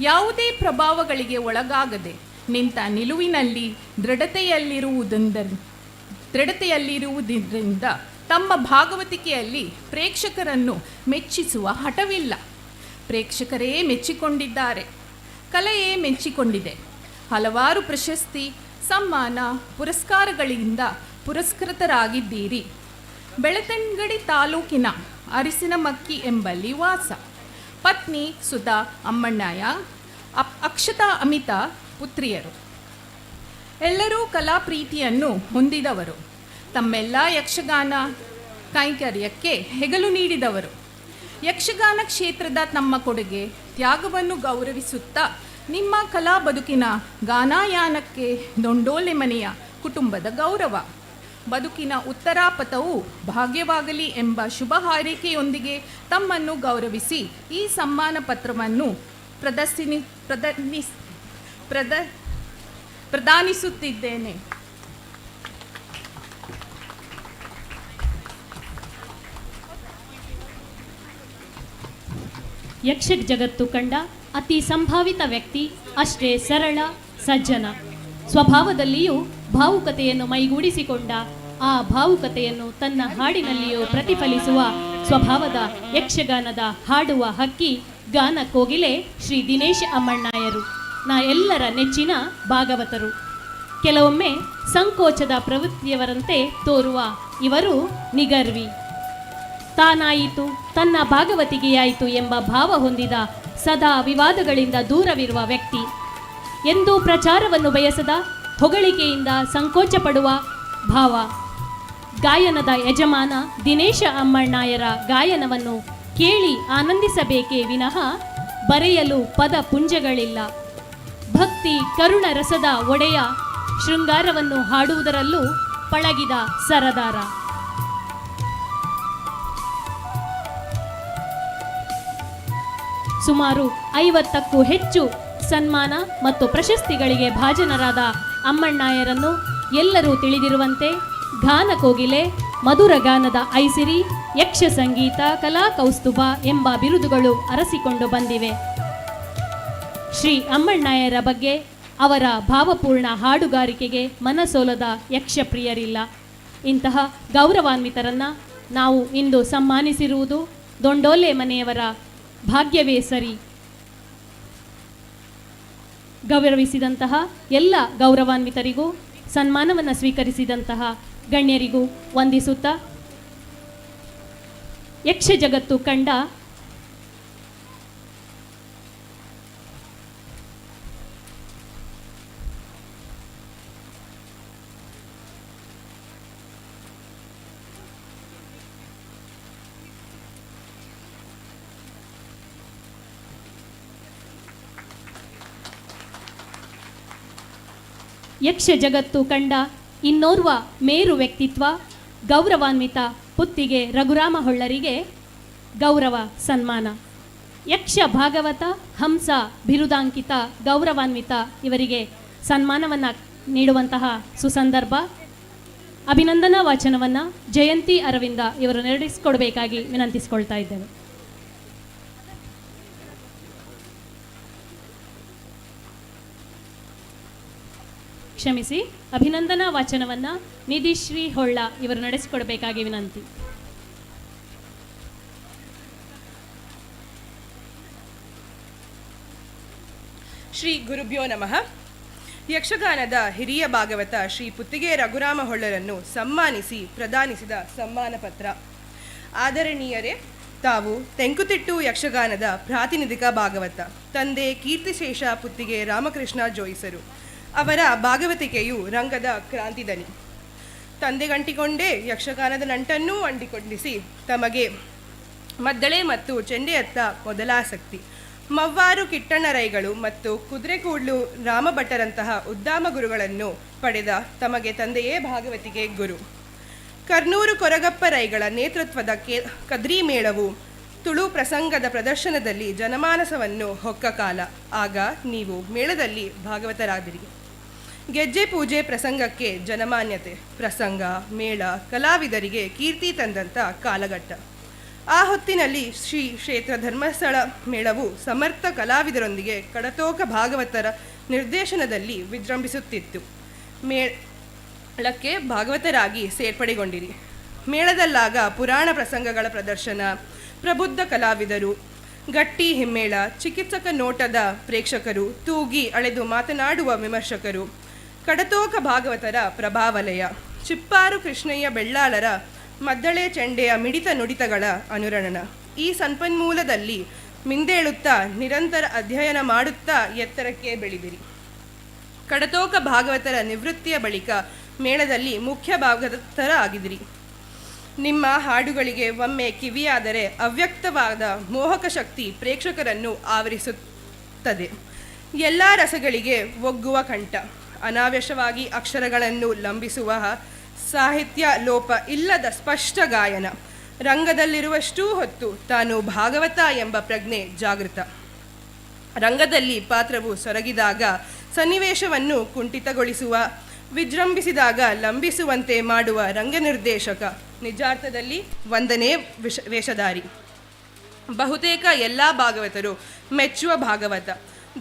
ಯಾವುದೇ ಪ್ರಭಾವಗಳಿಗೆ ಒಳಗಾಗದೆ ನಿಂತ ನಿಲುವಿನಲ್ಲಿ ದೃಢತೆಯಲ್ಲಿರುವುದರಿಂದ ತಮ್ಮ ಭಾಗವತಿಕೆಯಲ್ಲಿ ಪ್ರೇಕ್ಷಕರನ್ನು ಮೆಚ್ಚಿಸುವ ಹಠವಿಲ್ಲ. ಪ್ರೇಕ್ಷಕರೇ ಮೆಚ್ಚಿಕೊಂಡಿದ್ದಾರೆ, ಕಲೆಯೇ ಮೆಚ್ಚಿಕೊಂಡಿದೆ. ಹಲವಾರು ಪ್ರಶಸ್ತಿ, ಸಮ್ಮಾನ, ಪುರಸ್ಕಾರಗಳಿಂದ ಪುರಸ್ಕೃತರಾಗಿದ್ದೀರಿ. ಬೆಳತಂಗಡಿ ತಾಲೂಕಿನ ಅರಿಸಿನಮಕ್ಕಿ ಎಂಬಲ್ಲಿ ವಾಸ. ಪತ್ನಿ ಸುಧಾ ಅಮ್ಮಣ್ಣಯ್ಯ, ಅಕ್ಷತಾ ಅಮಿತಾ ಪುತ್ರಿಯರು. ಎಲ್ಲರೂ ಕಲಾ ಪ್ರೀತಿಯನ್ನು ಹೊಂದಿದವರು. ತಮ್ಮೆಲ್ಲ ಯಕ್ಷಗಾನ ಕೈಂಕರ್ಯಕ್ಕೆ ಹೆಗಲು ನೀಡಿದವರು. ಯಕ್ಷಗಾನ ಕ್ಷೇತ್ರದ ತಮ್ಮ ಕೊಡುಗೆ, ತ್ಯಾಗವನ್ನು ಗೌರವಿಸುತ್ತಾ ನಿಮ್ಮ ಕಲಾ ಬದುಕಿನ ಗಾನಾಯಾನಕ್ಕೆ ದೊಂಡೋಲೆ ಮನೆಯ ಕುಟುಂಬದ ಗೌರವ, ಬದುಕಿನ ಉತ್ತರಾಪಥವು ಭಾಗ್ಯವಾಗಲಿ ಎಂಬ ಶುಭ ಹಾರೈಕೆಯೊಂದಿಗೆ ತಮ್ಮನ್ನು ಗೌರವಿಸಿ ಈ ಸಮ್ಮಾನ ಪತ್ರವನ್ನು ಪ್ರದಾನಿಸುತ್ತಿದ್ದೇನೆ. ಯಕ್ಷ ಜಗತ್ತು ಕಂಡ ಅತಿ ಸಂಭಾವಿತ ವ್ಯಕ್ತಿ, ಅಷ್ಟೇ ಸರಳ ಸಜ್ಜನ. ಸ್ವಭಾವದಲ್ಲಿಯೂ ಭಾವುಕತೆಯನ್ನು ಮೈಗೂಡಿಸಿಕೊಂಡ ಆ ಭಾವುಕತೆಯನ್ನು ತನ್ನ ಹಾಡಿನಲ್ಲಿಯೂ ಪ್ರತಿಫಲಿಸುವ ಸ್ವಭಾವದ ಯಕ್ಷಗಾನದ ಹಾಡುವ ಹಕ್ಕಿ ಗಾನ ಕೋಗಿಲೆ ಶ್ರೀ ದಿನೇಶ ಅಮ್ಮಣ್ಣಯ್ಯರು, ಎಲ್ಲರ ನೆಚ್ಚಿನ ಭಾಗವತರು. ಕೆಲವೊಮ್ಮೆ ಸಂಕೋಚದ ಪ್ರವೃತ್ತಿಯವರಂತೆ ತೋರುವ ಇವರು ನಿಗರ್ವಿ. ತಾನಾಯಿತು, ತನ್ನ ಭಾಗವತಿಗೆಯಾಯಿತು ಎಂಬ ಭಾವ ಹೊಂದಿದ, ಸದಾ ವಿವಾದಗಳಿಂದ ದೂರವಿರುವ ವ್ಯಕ್ತಿ. ಎಂದೂ ಪ್ರಚಾರವನ್ನು ಬಯಸದ, ಹೊಗಳಿಕೆಯಿಂದ ಸಂಕೋಚ ಪಡುವ ಭಾವ. ಗಾಯನದ ಯಜಮಾನ ದಿನೇಶ ಅಮ್ಮಣ್ಣಯ್ಯರ ಗಾಯನವನ್ನು ಕೇಳಿ ಆನಂದಿಸಬೇಕೇ ವಿನಃ ಬರೆಯಲು ಪದ ಪುಂಜಗಳಿಲ್ಲ. ಭಕ್ತಿ ಕರುಣ ರಸದ ಒಡೆಯ, ಶೃಂಗಾರವನ್ನು ಹಾಡುವುದರಲ್ಲೂ ಪಳಗಿದ ಸರದಾರ. ಸುಮಾರು 50ಕ್ಕೂ ಹೆಚ್ಚು ಸನ್ಮಾನ ಮತ್ತು ಪ್ರಶಸ್ತಿಗಳಿಗೆ ಭಾಜನರಾದ ಅಮ್ಮಣ್ಣಯ್ಯರನ್ನು ಎಲ್ಲರೂ ತಿಳಿದಿರುವಂತೆ ಗಾನ ಕೋಗಿಲೆ, ಮಧುರ ಗಾನದ ಐಸಿರಿ, ಯಕ್ಷ ಸಂಗೀತ ಕಲಾ ಕೌಸ್ತುಭ ಎಂಬ ಬಿರುದುಗಳು ಅರಸಿಕೊಂಡು ಬಂದಿವೆ. ಶ್ರೀ ಅಮ್ಮಣ್ಣಯ್ಯರ ಬಗ್ಗೆ, ಅವರ ಭಾವಪೂರ್ಣ ಹಾಡುಗಾರಿಕೆಗೆ ಮನಸೋಲದ ಯಕ್ಷಪ್ರಿಯರಿಲ್ಲ. ಇಂತಹ ಗೌರವಾನ್ವಿತರನ್ನು ನಾವು ಇಂದು ಸನ್ಮಾನಿಸಿರುವುದು ದೊಂಡೋಲೆ ಮನೆಯವರ ಭಾಗ್ಯವೇ ಸರಿ. ಗೌರವಿಸಿದಂತಹ ಎಲ್ಲ ಗೌರವಾನ್ವಿತರಿಗೂ, ಸನ್ಮಾನವನ್ನು ಸ್ವೀಕರಿಸಿದಂತಹ ಗಣ್ಯರಿಗೂ ವಂದಿಸುತ್ತಾ, ಯಕ್ಷ ಜಗತ್ತು ಕಂಡ ಯಕ್ಷ ಜಗತ್ತು ಕಂಡ ಇನ್ನೋರ್ವ ಮೇರು ವ್ಯಕ್ತಿತ್ವ, ಗೌರವಾನ್ವಿತ ಪುತ್ತಿಗೆ ರಘುರಾಮ ಹೊಳ್ಳರಿಗೆ ಗೌರವ ಸನ್ಮಾನ. ಯಕ್ಷ ಭಾಗವತ ಹಂಸ ಬಿರುದಾಂಕಿತ ಗೌರವಾನ್ವಿತ ಇವರಿಗೆ ಸನ್ಮಾನವನ್ನು ನೀಡುವಂತಹ ಸುಸಂದರ್ಭ. ಅಭಿನಂದನಾ ವಾಚನವನ್ನು ಜಯಂತಿ ಅರವಿಂದ ಇವರು ನಡೆಸಿಕೊಡಬೇಕಾಗಿ ವಿನಂತಿಸಿಕೊಳ್ತಾ ಇದ್ದೇವೆ. ಕ್ಷಮಿಸಿ, ಅಭಿನಂದನಾ ವಾಚನವನ್ನು ನಿಧಿಶ್ರೀ ಹೊಳ್ಳ ಇವರು ನಡೆಸಿಕೊಡಬೇಕಾಗಿ ವಿನಂತಿ. ಶ್ರೀ ಗುರುಭ್ಯೋ ನಮಃ. ಯಕ್ಷಗಾನದ ಹಿರಿಯ ಭಾಗವತ ಶ್ರೀ ಪುತ್ತಿಗೆ ರಘುರಾಮ ಹೊಳ್ಳರನ್ನು ಸನ್ಮಾನಿಸಿ ಪ್ರದಾನಿಸಿದ ಸಮ್ಮಾನ ಪತ್ರ. ಆದರಣೀಯರೇ, ತಾವು ತೆಂಕುತಿಟ್ಟು ಯಕ್ಷಗಾನದ ಪ್ರಾತಿನಿಧಿಕ ಭಾಗವತ. ತಂದೆ ಕೀರ್ತಿಶೇಷ ಪುತ್ತಿಗೆ ರಾಮಕೃಷ್ಣ ಜೋಯಿಸರು. ಅವರ ಭಾಗವತಿಕೆಯು ರಂಗದ ಕ್ರಾಂತಿದನಿ. ತಂದೆಗಂಟಿಕೊಂಡೇ ಯಕ್ಷಗಾನದ ನಂಟನ್ನೂ ಅಂಟಿಕೊಂಡಿಸಿ ತಮಗೆ ಮದ್ದಳೆ ಮತ್ತು ಚೆಂಡೆಯತ್ತ ಮೊದಲಾಸಕ್ತಿ. ಮವ್ವಾರು ಕಿಟ್ಟಣ್ಣರೈಗಳು ಮತ್ತು ಕುದುರೆಕೂಡ್ಲು ರಾಮಭಟ್ಟರಂತಹ ಉದ್ದಾಮ ಗುರುಗಳನ್ನು ಪಡೆದ ತಮಗೆ ತಂದೆಯೇ ಭಾಗವತಿಗೆ ಗುರು. ಕರ್ನೂರು ಕೊರಗಪ್ಪ ರೈಗಳ ನೇತೃತ್ವದ ಕದ್ರಿ ಮೇಳವು ತುಳು ಪ್ರಸಂಗದ ಪ್ರದರ್ಶನದಲ್ಲಿ ಜನಮಾನಸವನ್ನು ಹೊಕ್ಕ ಕಾಲ. ಆಗ ನೀವು ಮೇಳದಲ್ಲಿ ಭಾಗವತರಾದಿರಿ. ಗೆಜ್ಜೆ ಪೂಜೆ ಪ್ರಸಂಗಕ್ಕೆ ಜನಮಾನ್ಯತೆ, ಪ್ರಸಂಗ, ಮೇಳ, ಕಲಾವಿದರಿಗೆ ಕೀರ್ತಿ ತಂದಂಥ ಕಾಲಘಟ್ಟ. ಆ ಹೊತ್ತಿನಲ್ಲಿ ಶ್ರೀ ಕ್ಷೇತ್ರ ಧರ್ಮಸ್ಥಳ ಮೇಳವು ಸಮರ್ಥ ಕಲಾವಿದರೊಂದಿಗೆ ಕಡತೋಕ ಭಾಗವತರ ನಿರ್ದೇಶನದಲ್ಲಿ ವಿಜೃಂಭಿಸುತ್ತಿತ್ತು. ಮೇಳಕ್ಕೆ ಭಾಗವತರಾಗಿ ಸೇರ್ಪಡೆಗೊಂಡಿರಿ. ಮೇಳದಲ್ಲಾಗ ಪುರಾಣ ಪ್ರಸಂಗಗಳ ಪ್ರದರ್ಶನ, ಪ್ರಬುದ್ಧ ಕಲಾವಿದರು, ಗಟ್ಟಿ ಹಿಮ್ಮೇಳ, ಚಿಕಿತ್ಸಕ ನೋಟದ ಪ್ರೇಕ್ಷಕರು, ತೂಗಿ ಅಳೆದು ಮಾತನಾಡುವ ವಿಮರ್ಶಕರು, ಕಡತೋಕ ಭಾಗವತರ ಪ್ರಭಾವಲಯ, ಚಿಪ್ಪಾರು ಕೃಷ್ಣಯ್ಯ ಬೆಳ್ಳಾಳರ ಮದ್ದಳೆ ಚೆಂಡೆಯ ಮಿಡಿತ ನುಡಿತಗಳ ಅನುರಣನ. ಈ ಸಂಪನ್ಮೂಲದಲ್ಲಿ ಮಿಂದೇಳುತ್ತಾ ನಿರಂತರ ಅಧ್ಯಯನ ಮಾಡುತ್ತಾ ಎತ್ತರಕ್ಕೆ ಬೆಳೆದಿರಿ. ಕಡತೋಕ ಭಾಗವತರ ನಿವೃತ್ತಿಯ ಬಳಿಕ ಮೇಳದಲ್ಲಿ ಮುಖ್ಯ ಭಾಗವತರ ಆಗಿದಿರಿ. ನಿಮ್ಮ ಹಾಡುಗಳಿಗೆ ಒಮ್ಮೆ ಕಿವಿಯಾದರೆ ಅವ್ಯಕ್ತವಾದ ಮೋಹಕ ಶಕ್ತಿ ಪ್ರೇಕ್ಷಕರನ್ನು ಆವರಿಸುತ್ತದೆ. ಎಲ್ಲ ರಸಗಳಿಗೆ ಒಗ್ಗುವ ಕಂಠ, ಅನಾವಶ್ಯವಾಗಿ ಅಕ್ಷರಗಳನ್ನು ಲಂಬಿಸುವ ಸಾಹಿತ್ಯ ಲೋಪ ಇಲ್ಲದ ಸ್ಪಷ್ಟ ಗಾಯನ, ರಂಗದಲ್ಲಿರುವಷ್ಟೂ ಹೊತ್ತು ತಾನು ಭಾಗವತ ಎಂಬ ಪ್ರಜ್ಞೆ ಜಾಗೃತ. ರಂಗದಲ್ಲಿ ಪಾತ್ರವು ಸೊರಗಿದಾಗ ಸನ್ನಿವೇಶವನ್ನು ಕುಂಠಿತಗೊಳಿಸುವ, ವಿಜೃಂಭಿಸಿದಾಗ ಲಂಬಿಸುವಂತೆ ಮಾಡುವ ರಂಗನಿರ್ದೇಶಕ ನಿಜಾರ್ಥದಲ್ಲಿ ಒಂದನೇ ವೇಷಧಾರಿ. ಬಹುತೇಕ ಎಲ್ಲ ಭಾಗವತರು ಮೆಚ್ಚುವ ಭಾಗವತ,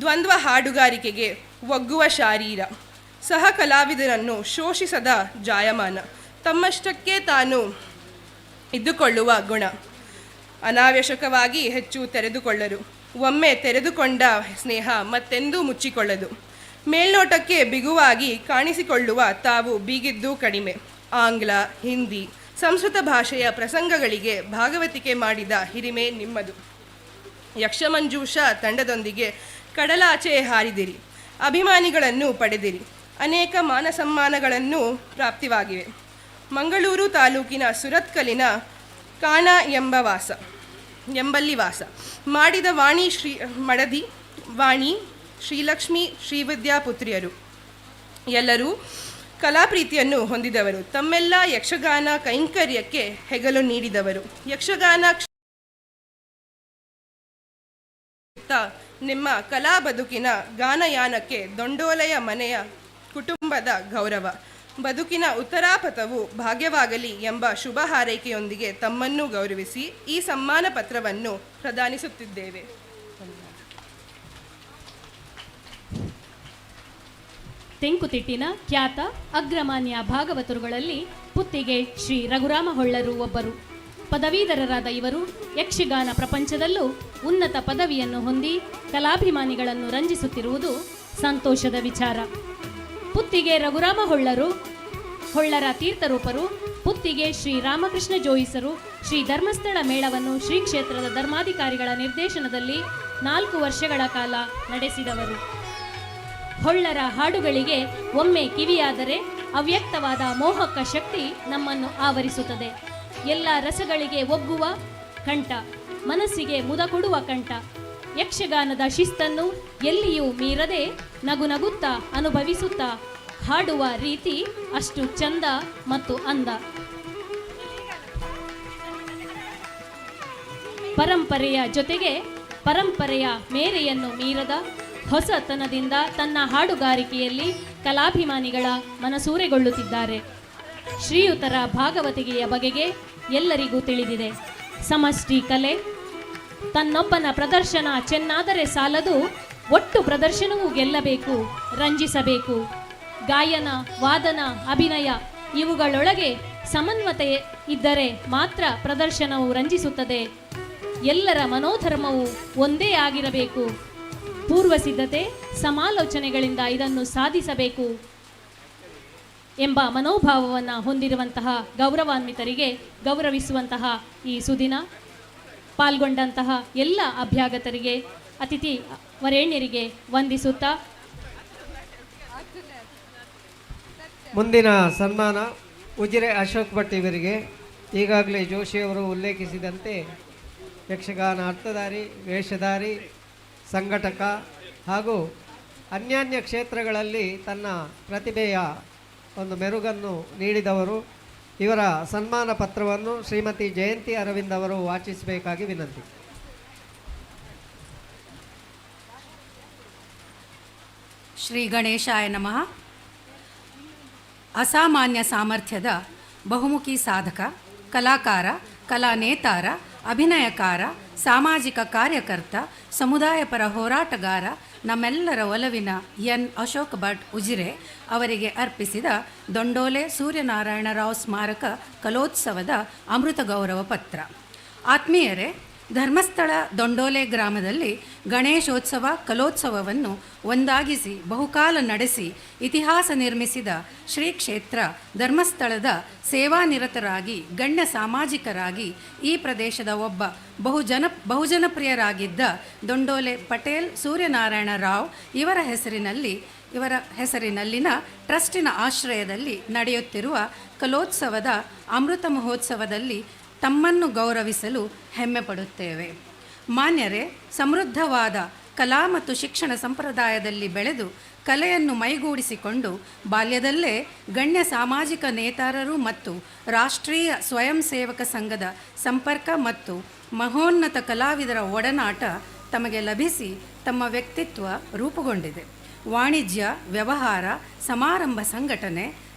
ದ್ವಂದ್ವ ಹಾಡುಗಾರಿಕೆಗೆ ಒಗ್ಗುವ ಶಾರೀರ, ಸಹ ಕಲಾವಿದರನ್ನು ಶೋಷಿಸದ ಜಾಯಮಾನ, ತಮ್ಮಷ್ಟಕ್ಕೆ ತಾನು ಇದ್ದುಕೊಳ್ಳುವ ಗುಣ, ಅನಾವಶ್ಯಕವಾಗಿ ಹೆಚ್ಚು ತೆರೆದುಕೊಳ್ಳರು, ಒಮ್ಮೆ ತೆರೆದುಕೊಂಡ ಸ್ನೇಹ ಮತ್ತೆಂದೂ ಮುಚ್ಚಿಕೊಳ್ಳದು, ಮೇಲ್ನೋಟಕ್ಕೆ ಬಿಗುವಾಗಿ ಕಾಣಿಸಿಕೊಳ್ಳುವ ತಾವು ಬೀಗಿದ್ದು ಕಡಿಮೆ, ಆಂಗ್ಲ, ಹಿಂದಿ, ಸಂಸ್ಕೃತ ಭಾಷೆಯ ಪ್ರಸಂಗಗಳಿಗೆ ಭಾಗವತಿಕೆ ಮಾಡಿದ ಹಿರಿಮೆ ನಿಮ್ಮದು. ಯಕ್ಷಮಂಜೂಷ ತಂಡದೊಂದಿಗೆ ಕಡಲಾಚೆ ಹಾರಿದಿರಿ, ಅಭಿಮಾನಿಗಳನ್ನು ಪಡೆದಿರಿ, ಅನೇಕ ಮಾನ ಸಮ್ಮಾನಗಳನ್ನು ಪ್ರಾಪ್ತಿವಾಗಿವೆ. ಮಂಗಳೂರು ತಾಲೂಕಿನ ಸುರತ್ಕಲಿನ ಕಾಣ ಎಂಬಲ್ಲಿ ವಾಸ ಮಾಡಿದ ಮಡದಿ ವಾಣಿ, ಶ್ರೀಲಕ್ಷ್ಮಿ, ಶ್ರೀವಿದ್ಯಾಪುತ್ರಿಯರು ಎಲ್ಲರೂ ಕಲಾಪ್ರೀತಿಯನ್ನು ಹೊಂದಿದವರು. ತಮ್ಮೆಲ್ಲ ಯಕ್ಷಗಾನ ಕೈಂಕರ್ಯಕ್ಕೆ ಹೆಗಲು ನೀಡಿದವರು. ಯಕ್ಷಗಾನ ನಿಮ್ಮ ಕಲಾ ಬದುಕಿನ ಗಾನಯಾನಕ್ಕೆ ದೊಂಡೋಲೆಯ ಮನೆಯ ಕುಟುಂಬದ ಗೌರವ, ಬದುಕಿನ ಉತ್ತರಾಪಥವು ಭಾಗ್ಯವಾಗಲಿ ಎಂಬ ಶುಭ ಹಾರೈಕೆಯೊಂದಿಗೆ ತಮ್ಮನ್ನು ಗೌರವಿಸಿ ಈ ಸಮ್ಮಾನ ಪತ್ರವನ್ನು ಪ್ರದಾನಿಸುತ್ತಿದ್ದೇವೆ. ತೆಂಕುತಿಟ್ಟಿನ ಖ್ಯಾತ ಅಗ್ರಮಾನ್ಯ ಭಾಗವತರುಗಳಲ್ಲಿ ಪುತ್ತಿಗೆ ಶ್ರೀ ರಘುರಾಮ ಹೊಳ್ಳರು ಒಬ್ಬರು. ಪದವೀಧರರಾದ ಇವರು ಯಕ್ಷಗಾನ ಪ್ರಪಂಚದಲ್ಲೂ ಉನ್ನತ ಪದವಿಯನ್ನು ಹೊಂದಿ ಕಲಾಭಿಮಾನಿಗಳನ್ನು ರಂಜಿಸುತ್ತಿರುವುದು ಸಂತೋಷದ ವಿಚಾರ. ಪುತ್ತಿಗೆ ರಘುರಾಮ ಹೊಳ್ಳರ ತೀರ್ಥರೂಪರು ಪುತ್ತಿಗೆ ಶ್ರೀ ರಾಮಕೃಷ್ಣ ಜೋಯಿಸರು ಶ್ರೀ ಧರ್ಮಸ್ಥಳ ಮೇಳವನ್ನು ಶ್ರೀ ಕ್ಷೇತ್ರದ ಧರ್ಮಾಧಿಕಾರಿಗಳ ನಿರ್ದೇಶನದಲ್ಲಿ 4 ವರ್ಷಗಳ ಕಾಲ ನಡೆಸಿದವರು. ಹೊಳ್ಳರ ಹಾಡುಗಳಿಗೆ ಒಮ್ಮೆ ಕಿವಿಯಾದರೆ ಅವ್ಯಕ್ತವಾದ ಮೋಹಕ ಶಕ್ತಿ ನಮ್ಮನ್ನು ಆವರಿಸುತ್ತದೆ. ಎಲ್ಲ ರಸಗಳಿಗೆ ಒಗ್ಗುವ ಕಂಠ, ಮನಸ್ಸಿಗೆ ಮುದ ಕೊಡುವ ಕಂಠ, ಯಕ್ಷಗಾನದ ಶಿಸ್ತನ್ನು ಎಲ್ಲಿಯೂ ಮೀರದೆ ನಗುನಗುತ್ತಾ ಅನುಭವಿಸುತ್ತಾ ಹಾಡುವ ರೀತಿ ಅಷ್ಟು ಚಂದ ಮತ್ತು ಅಂದ. ಪರಂಪರೆಯ ಜೊತೆಗೆ ಪರಂಪರೆಯ ಮೇರೆಯನ್ನು ಮೀರದ ಹೊಸತನದಿಂದ ತನ್ನ ಹಾಡುಗಾರಿಕೆಯಲ್ಲಿ ಕಲಾಭಿಮಾನಿಗಳ ಮನಸೂರೆಗೊಳ್ಳುತ್ತಿದ್ದಾರೆ. ಶ್ರೀಯುತರ ಭಾಗವತಿಕೆಯ ಬಗೆಗೆ ಎಲ್ಲರಿಗೂ ತಿಳಿದಿದೆ. ಸಮಷ್ಟಿ ಕಲೆ. ತನ್ನೊಬ್ಬನ ಪ್ರದರ್ಶನ ಚೆನ್ನಾದರೆ ಸಾಲದು, ಒಟ್ಟು ಪ್ರದರ್ಶನವೂ ಗೆಲ್ಲಬೇಕು, ರಂಜಿಸಬೇಕು. ಗಾಯನ, ವಾದನ, ಅಭಿನಯ ಇವುಗಳೊಳಗೆ ಸಮನ್ವಯತೆ ಇದ್ದರೆ ಮಾತ್ರ ಪ್ರದರ್ಶನವು ರಂಜಿಸುತ್ತದೆ. ಎಲ್ಲರ ಮನೋಧರ್ಮವು ಒಂದೇ ಆಗಿರಬೇಕು. ಪೂರ್ವ ಸಿದ್ಧತೆ, ಸಮಾಲೋಚನೆಗಳಿಂದ ಇದನ್ನು ಸಾಧಿಸಬೇಕು ಎಂಬ ಮನೋಭಾವವನ್ನು ಹೊಂದಿರುವಂತಹ ಗೌರವಾನ್ವಿತರಿಗೆ ಗೌರವಿಸುವಂತಹ ಈ ಸುದಿನ ಪಾಲ್ಗೊಂಡಂತಹ ಎಲ್ಲ ಅಭ್ಯಾಗತರಿಗೆ, ಅತಿಥಿ ವರೇಣ್ಯರಿಗೆ ವಂದಿಸುತ್ತಾ ಮುಂದಿನ ಸನ್ಮಾನ ಉಜಿರೆ ಅಶೋಕ್ ಭಟ್ ಇವರಿಗೆ. ಈಗಾಗಲೇ ಜೋಶಿಯವರು ಉಲ್ಲೇಖಿಸಿದಂತೆ ಯಕ್ಷಗಾನ ಅರ್ಥಧಾರಿ, ವೇಷಧಾರಿ, ಸಂಘಟಕ ಹಾಗೂ ಅನ್ಯಾನ್ಯ ಕ್ಷೇತ್ರಗಳಲ್ಲಿ ತನ್ನ ಪ್ರತಿಭೆಯ ಒಂದು ಮೆರುಗನ್ನು ನೀಡಿದವರು. ಇವರ ಸನ್ಮಾನ ಪತ್ರವನ್ನು ಶ್ರೀಮತಿ ಜಯಂತಿ ಅರವಿಂದ್ ಅವರು ವಾಚಿಸಬೇಕಾಗಿ ವಿನಂತಿ. ಶ್ರೀ ಗಣೇಶಾಯ ನಮಃ. ಅಸಾಮಾನ್ಯ ಸಾಮರ್ಥ್ಯದ ಬಹುಮುಖಿ ಸಾಧಕ, ಕಲಾಕಾರ, ಕಲಾನೇತಾರ, ಅಭಿನಯಕಾರ, ಸಾಮಾಜಿಕ ಕಾರ್ಯಕರ್ತ, ಸಮುದಾಯಪರ ಹೋರಾಟಗಾರ, ನಮ್ಮೆಲ್ಲರ ಒಲವಿನ ಎನ್ ಅಶೋಕ್ ಭಟ್ ಉಜಿರೆ ಅವರಿಗೆ ಅರ್ಪಿಸಿದ ದೊಂಡೋಲೆ ಸೂರ್ಯನಾರಾಯಣರಾವ್ ಸ್ಮಾರಕ ಕಲೋತ್ಸವದ ಅಮೃತ ಗೌರವ ಪತ್ರ. ಆತ್ಮೀಯರೇ, ಧರ್ಮಸ್ಥಳ ದೊಂಡೋಲೆ ಗ್ರಾಮದಲ್ಲಿ ಗಣೇಶೋತ್ಸವ ಕಲೋತ್ಸವವನ್ನು ಒಂದಾಗಿಸಿ ಬಹುಕಾಲ ನಡೆಸಿ ಇತಿಹಾಸ ನಿರ್ಮಿಸಿದ ಶ್ರೀ ಕ್ಷೇತ್ರ ಧರ್ಮಸ್ಥಳದ ಸೇವಾನಿರತರಾಗಿ ಗಣ್ಯ ಸಾಮಾಜಿಕರಾಗಿ ಈ ಪ್ರದೇಶದ ಒಬ್ಬ ಬಹುಜನಪ್ರಿಯರಾಗಿದ್ದ ದೊಂಡೋಲೆ ಪಟೇಲ್ ಸೂರ್ಯನಾರಾಯಣ ರಾವ್ ಇವರ ಹೆಸರಿನಲ್ಲಿನ ಟ್ರಸ್ಟಿನ ಆಶ್ರಯದಲ್ಲಿ ನಡೆಯುತ್ತಿರುವ ಕಲೋತ್ಸವದ ಅಮೃತ ಮಹೋತ್ಸವದಲ್ಲಿ ತಮ್ಮನ್ನು ಗೌರವಿಸಲು ಹೆಮ್ಮೆ ಪಡುತ್ತೇವೆ. ಮಾನ್ಯರೇ, ಸಮೃದ್ಧವಾದ ಕಲಾ ಮತ್ತು ಶಿಕ್ಷಣ ಸಂಪ್ರದಾಯದಲ್ಲಿ ಬೆಳೆದು ಕಲೆಯನ್ನು ಮೈಗೂಡಿಸಿಕೊಂಡು ಬಾಲ್ಯದಲ್ಲೇ ಗಣ್ಯ ಸಾಮಾಜಿಕ ನೇತಾರರು ಮತ್ತು ರಾಷ್ಟ್ರೀಯ ಸ್ವಯಂ ಸೇವಕ ಸಂಘದ ಸಂಪರ್ಕ ಮತ್ತು ಮಹೋನ್ನತ ಕಲಾವಿದರ ಒಡನಾಟ ತಮಗೆ ಲಭಿಸಿ ತಮ್ಮ ವ್ಯಕ್ತಿತ್ವ ರೂಪುಗೊಂಡಿದೆ. ವಾಣಿಜ್ಯ, ವ್ಯವಹಾರ, ಸಮಾರಂಭ ಸಂಘಟನೆ,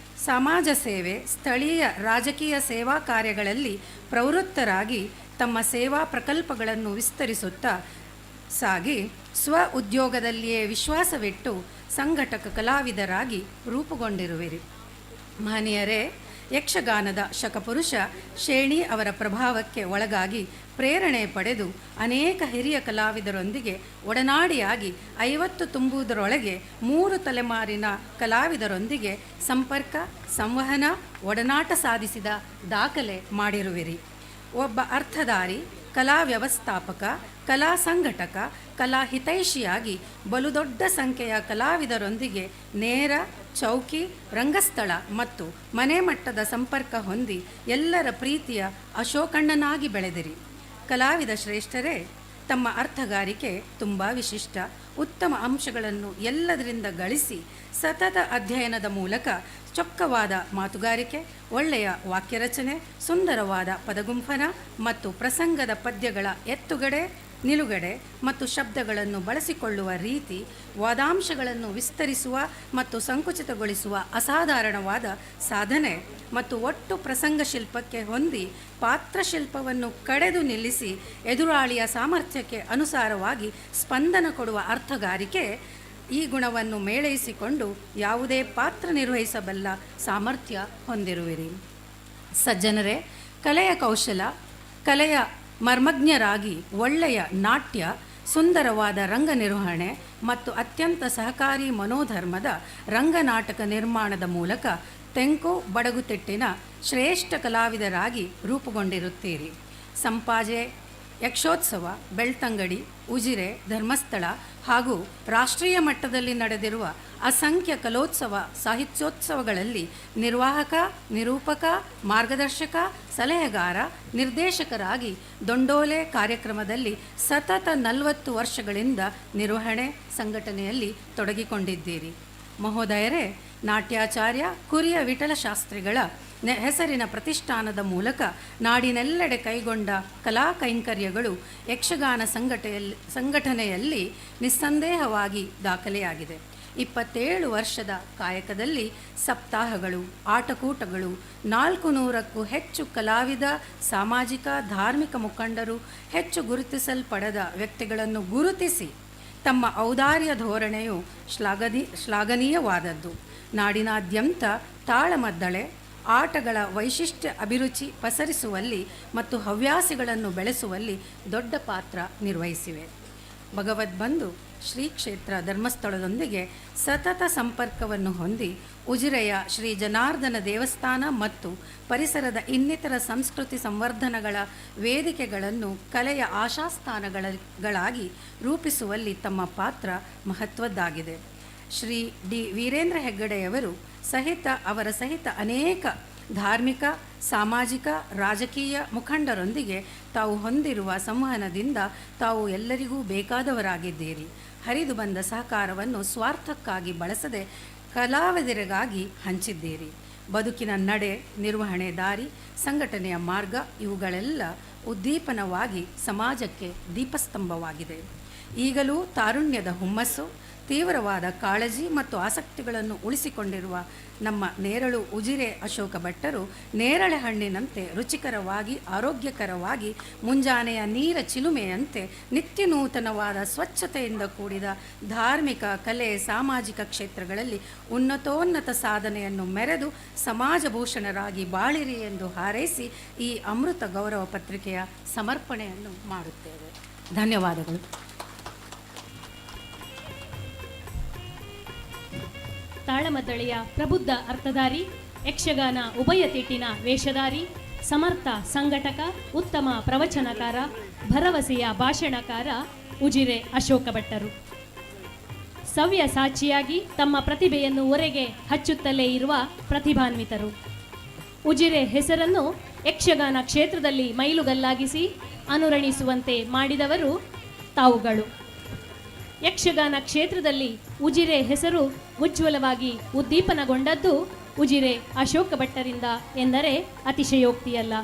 ಸಮಾಜ ಸೇವೆ, ಸ್ಥಳೀಯ ರಾಜಕೀಯ ಸೇವಾ ಕಾರ್ಯಗಳಲ್ಲಿ ಪ್ರವೃತ್ತರಾಗಿ ತಮ್ಮ ಸೇವಾ ಪ್ರಕಲ್ಪಗಳನ್ನು ವಿಸ್ತರಿಸುತ್ತಾ ಸಾಗಿ ಸ್ವ ಉದ್ಯೋಗದಲ್ಲಿಯೇ ವಿಶ್ವಾಸವಿಟ್ಟು ಸಂಘಟಕ ಕಲಾವಿದರಾಗಿ ರೂಪುಗೊಂಡಿರುವಿರಿ. ಮಹನೀಯರೇ, ಯಕ್ಷಗಾನದ ಶಕಪುರುಷ ಶೇಣಿ ಅವರ ಪ್ರಭಾವಕ್ಕೆ ಒಳಗಾಗಿ ಪ್ರೇರಣೆ ಪಡೆದು ಅನೇಕ ಹಿರಿಯ ಕಲಾವಿದರೊಂದಿಗೆ ಒಡನಾಡಿಯಾಗಿ 50 ತುಂಬುವುದರೊಳಗೆ 3 ತಲೆಮಾರಿನ ಕಲಾವಿದರೊಂದಿಗೆ ಸಂಪರ್ಕ, ಸಂವಹನ, ಒಡನಾಟ ಸಾಧಿಸಿದ ದಾಖಲೆ ಮಾಡಿರುವಿರಿ. ಒಬ್ಬ ಅರ್ಥಧಾರಿ, ಕಲಾ ವ್ಯವಸ್ಥಾಪಕ, ಕಲಾ ಸಂಘಟಕ, ಕಲಾ ಹಿತೈಷಿಯಾಗಿ ಬಲು ದೊಡ್ಡ ಸಂಖ್ಯೆಯ ಕಲಾವಿದರೊಂದಿಗೆ ನೇರ, ಚೌಕಿ, ರಂಗಸ್ಥಳ ಮತ್ತು ಮನೆ ಮಟ್ಟದ ಸಂಪರ್ಕ ಹೊಂದಿ ಎಲ್ಲರ ಪ್ರೀತಿಯ ಅಶೋಕಣ್ಣನಾಗಿ ಬೆಳೆದಿರಿ. ಕಲಾವಿದ ಶ್ರೇಷ್ಠರೇ, ತಮ್ಮ ಅರ್ಥಗಾರಿಕೆ ತುಂಬ ವಿಶಿಷ್ಟ. ಉತ್ತಮ ಅಂಶಗಳನ್ನು ಎಲ್ಲದರಿಂದ ಗಳಿಸಿ ಸತತ ಅಧ್ಯಯನದ ಮೂಲಕ ಚೊಕ್ಕವಾದ ಮಾತುಗಾರಿಕೆ, ಒಳ್ಳೆಯ ವಾಕ್ಯರಚನೆ, ಸುಂದರವಾದ ಪದಗುಂಫನ ಮತ್ತು ಪ್ರಸಂಗದ ಪದ್ಯಗಳ ಎತ್ತುಗಡೆ, ನಿಲುಗಡೆ ಮತ್ತು ಶಬ್ದಗಳನ್ನು ಬಳಸಿಕೊಳ್ಳುವ ರೀತಿ, ವಾದಾಂಶಗಳನ್ನು ವಿಸ್ತರಿಸುವ ಮತ್ತು ಸಂಕುಚಿತಗೊಳಿಸುವ ಅಸಾಧಾರಣವಾದ ಸಾಧನೆ ಮತ್ತು ಒಟ್ಟು ಪ್ರಸಂಗ ಶಿಲ್ಪಕ್ಕೆ ಹೊಂದಿ ಪಾತ್ರಶಿಲ್ಪವನ್ನು ಕಡೆದು ನಿಲ್ಲಿಸಿ ಎದುರಾಳಿಯ ಸಾಮರ್ಥ್ಯಕ್ಕೆ ಅನುಸಾರವಾಗಿ ಸ್ಪಂದನ ಕೊಡುವ ಅರ್ಥಗಾರಿಕೆ, ಈ ಗುಣವನ್ನು ಮೇಳೈಸಿಕೊಂಡು ಯಾವುದೇ ಪಾತ್ರ ನಿರ್ವಹಿಸಬಲ್ಲ ಸಾಮರ್ಥ್ಯ ಹೊಂದಿರುವಿರಿ. ಸಜ್ಜನರೇ, ಕಲೆಯ ಕೌಶಲ, ಕಲೆಯ ಮರ್ಮಜ್ಞರಾಗಿ ಒಳ್ಳೆಯ ನಾಟ್ಯ, ಸುಂದರವಾದ ರಂಗ ನಿರ್ವಹಣೆ ಮತ್ತು ಅತ್ಯಂತ ಸಹಕಾರಿ ಮನೋಧರ್ಮದ ರಂಗನಾಟಕ ನಿರ್ಮಾಣದ ಮೂಲಕ ತೆಂಕು ಬಡಗುತಿಟ್ಟಿನ ಶ್ರೇಷ್ಠ ಕಲಾವಿದರಾಗಿ ರೂಪುಗೊಂಡಿರುತ್ತೀರಿ. ಸಂಪಾಜೆ, ಯಕ್ಷೋತ್ಸವ, ಬೆಳ್ತಂಗಡಿ, ಉಜಿರೆ, ಧರ್ಮಸ್ಥಳ ಹಾಗೂ ರಾಷ್ಟ್ರೀಯ ಮಟ್ಟದಲ್ಲಿ ನಡೆದಿರುವ ಅಸಂಖ್ಯ ಕಲೋತ್ಸವ, ಸಾಹಿತ್ಯೋತ್ಸವಗಳಲ್ಲಿ ನಿರ್ವಾಹಕ, ನಿರೂಪಕ, ಮಾರ್ಗದರ್ಶಕ, ಸಲಹೆಗಾರ, ನಿರ್ದೇಶಕರಾಗಿ ದೊಂಡೋಲೆ ಕಾರ್ಯಕ್ರಮದಲ್ಲಿ ಸತತ 40 ವರ್ಷಗಳಿಂದ ನಿರ್ವಹಣೆ, ಸಂಘಟನೆಯಲ್ಲಿ ತೊಡಗಿಕೊಂಡಿದ್ದೀರಿ. ಮಹೋದಯರೇ, ನಾಟ್ಯಾಚಾರ್ಯ ಕುರಿಯ ವಿಠಲಶಾಸ್ತ್ರಿಗಳ ಹೆಸರಿನ ಪ್ರತಿಷ್ಠಾನದ ಮೂಲಕ ನಾಡಿನೆಲ್ಲೆಡೆ ಕೈಗೊಂಡ ಕಲಾ ಕೈಂಕರ್ಯಗಳು ಯಕ್ಷಗಾನ ಸಂಘಟನೆಯಲ್ಲಿ ನಿಸ್ಸಂದೇಹವಾಗಿ ದಾಖಲೆಯಾಗಿದೆ. 27 ವರ್ಷದ ಕಾಯಕದಲ್ಲಿ ಸಪ್ತಾಹಗಳು, ಆಟಕೂಟಗಳು, 400ಕ್ಕೂ ಹೆಚ್ಚು ಕಲಾವಿದ, ಸಾಮಾಜಿಕ, ಧಾರ್ಮಿಕ ಮುಖಂಡರು, ಹೆಚ್ಚು ಗುರುತಿಸಲ್ಪಡದ ವ್ಯಕ್ತಿಗಳನ್ನು ಗುರುತಿಸಿ ತಮ್ಮ ಔದಾರ್ಯ ಧೋರಣೆಯು ಶ್ಲಾಘನೀಯವಾದದ್ದು. ನಾಡಿನಾದ್ಯಂತ ತಾಳಮದ್ದಳೆ, ಆಟಗಳ ವೈಶಿಷ್ಟ್ಯ ಅಭಿರುಚಿ ಪಸರಿಸುವಲ್ಲಿ ಮತ್ತು ಹವ್ಯಾಸಿಗಳನ್ನು ಬೆಳೆಸುವಲ್ಲಿ ದೊಡ್ಡ ಪಾತ್ರ ನಿರ್ವಹಿಸಿವೆ. ಭಗವದ್ಬಂಧು ಶ್ರೀ ಕ್ಷೇತ್ರ ಧರ್ಮಸ್ಥಳದೊಂದಿಗೆ ಸತತ ಸಂಪರ್ಕವನ್ನು ಹೊಂದಿ ಉಜಿರೆಯ ಶ್ರೀ ಜನಾರ್ದನ ದೇವಸ್ಥಾನ ಮತ್ತು ಪರಿಸರದ ಇನ್ನಿತರ ಸಂಸ್ಕೃತಿ ಸಂವರ್ಧನಗಳ ವೇದಿಕೆಗಳನ್ನು ಕಲೆಯ ಆಶಾಸ್ಥಾನಗಳಾಗಿ ರೂಪಿಸುವಲ್ಲಿ ತಮ್ಮ ಪಾತ್ರ ಮಹತ್ವದ್ದಾಗಿದೆ. ಶ್ರೀ ಡಿ ವೀರೇಂದ್ರ ಹೆಗ್ಗಡೆಯವರು ಅವರ ಸಹಿತ ಅನೇಕ ಧಾರ್ಮಿಕ, ಸಾಮಾಜಿಕ, ರಾಜಕೀಯ ಮುಖಂಡರೊಂದಿಗೆ ತಾವು ಹೊಂದಿರುವ ಸಂವಹನದಿಂದ ತಾವು ಎಲ್ಲರಿಗೂ ಬೇಕಾದವರಾಗಿದ್ದೀರಿ. ಹರಿದು ಬಂದ ಸಹಕಾರವನ್ನು ಸ್ವಾರ್ಥಕ್ಕಾಗಿ ಬಳಸದೆ ಕಲಾವಿದರಿಗಾಗಿ ಹಂಚಿದ್ದೀರಿ. ಬದುಕಿನ ನಡೆ, ನಿರ್ವಹಣೆ ದಾರಿ, ಸಂಘಟನೆಯ ಮಾರ್ಗ ಇವುಗಳೆಲ್ಲ ಉದ್ದೀಪನವಾಗಿ ಸಮಾಜಕ್ಕೆ ದೀಪಸ್ತಂಭವಾಗಿದೆ. ಈಗಲೂ ತಾರುಣ್ಯದ ಹುಮ್ಮಸ್ಸು, ತೀವ್ರವಾದ ಕಾಳಜಿ ಮತ್ತು ಆಸಕ್ತಿಗಳನ್ನು ಉಳಿಸಿಕೊಂಡಿರುವ ನಮ್ಮ ನೇರಳು ಉಜಿರೆ ಅಶೋಕ ಭಟ್ಟರು ನೇರಳೆ ಹಣ್ಣಿನಂತೆ ರುಚಿಕರವಾಗಿ, ಆರೋಗ್ಯಕರವಾಗಿ, ಮುಂಜಾನೆಯ ನೀರ ಚಿಲುಮೆಯಂತೆ ನಿತ್ಯ ನೂತನವಾದ ಸ್ವಚ್ಛತೆಯಿಂದ ಕೂಡಿದ ಧಾರ್ಮಿಕ, ಕಲೆ, ಸಾಮಾಜಿಕ ಕ್ಷೇತ್ರಗಳಲ್ಲಿ ಉನ್ನತೋನ್ನತ ಸಾಧನೆಯನ್ನು ಮೆರೆದು ಸಮಾಜಭೂಷಣರಾಗಿ ಬಾಳಿರಿ ಎಂದು ಹಾರೈಸಿ ಈ ಅಮೃತ ಗೌರವ ಪತ್ರಿಕೆಯ ಸಮರ್ಪಣೆಯನ್ನು ಮಾಡುತ್ತೇವೆ. ಧನ್ಯವಾದಗಳು. ತಾಳಮದ್ದಳೆಯ ಪ್ರಬುದ್ಧ ಅರ್ಥಧಾರಿ, ಯಕ್ಷಗಾನ ಉಭಯ ತಿಟ್ಟಿನ ವೇಷಧಾರಿ, ಸಮರ್ಥ ಸಂಘಟಕ, ಉತ್ತಮ ಪ್ರವಚನಕಾರ, ಭರವಸೆಯ ಭಾಷಣಕಾರ ಉಜಿರೆ ಅಶೋಕ ಭಟ್ಟರು. ಸವ್ಯ ಸಾಕ್ಷಿಯಾಗಿ ತಮ್ಮ ಪ್ರತಿಭೆಯನ್ನು ಹೊರಗೆ ಹಚ್ಚುತ್ತಲೇ ಇರುವ ಪ್ರತಿಭಾನ್ವಿತರು. ಉಜಿರೆ ಹೆಸರನ್ನು ಯಕ್ಷಗಾನ ಕ್ಷೇತ್ರದಲ್ಲಿ ಮೈಲುಗಲ್ಲಾಗಿಸಿ ಅನುರಣಿಸುವಂತೆ ಮಾಡಿದವರು ತಾವುಗಳು. ಯಕ್ಷಗಾನ ಕ್ಷೇತ್ರದಲ್ಲಿ ಉಜಿರೆ ಹೆಸರು ಉಜ್ವಲವಾಗಿ ಉದ್ದೀಪನಗೊಂಡದ್ದು ಉಜಿರೆ ಅಶೋಕ ಭಟ್ಟರಿಂದ ಎಂದರೆ ಅತಿಶಯೋಕ್ತಿಯಲ್ಲ.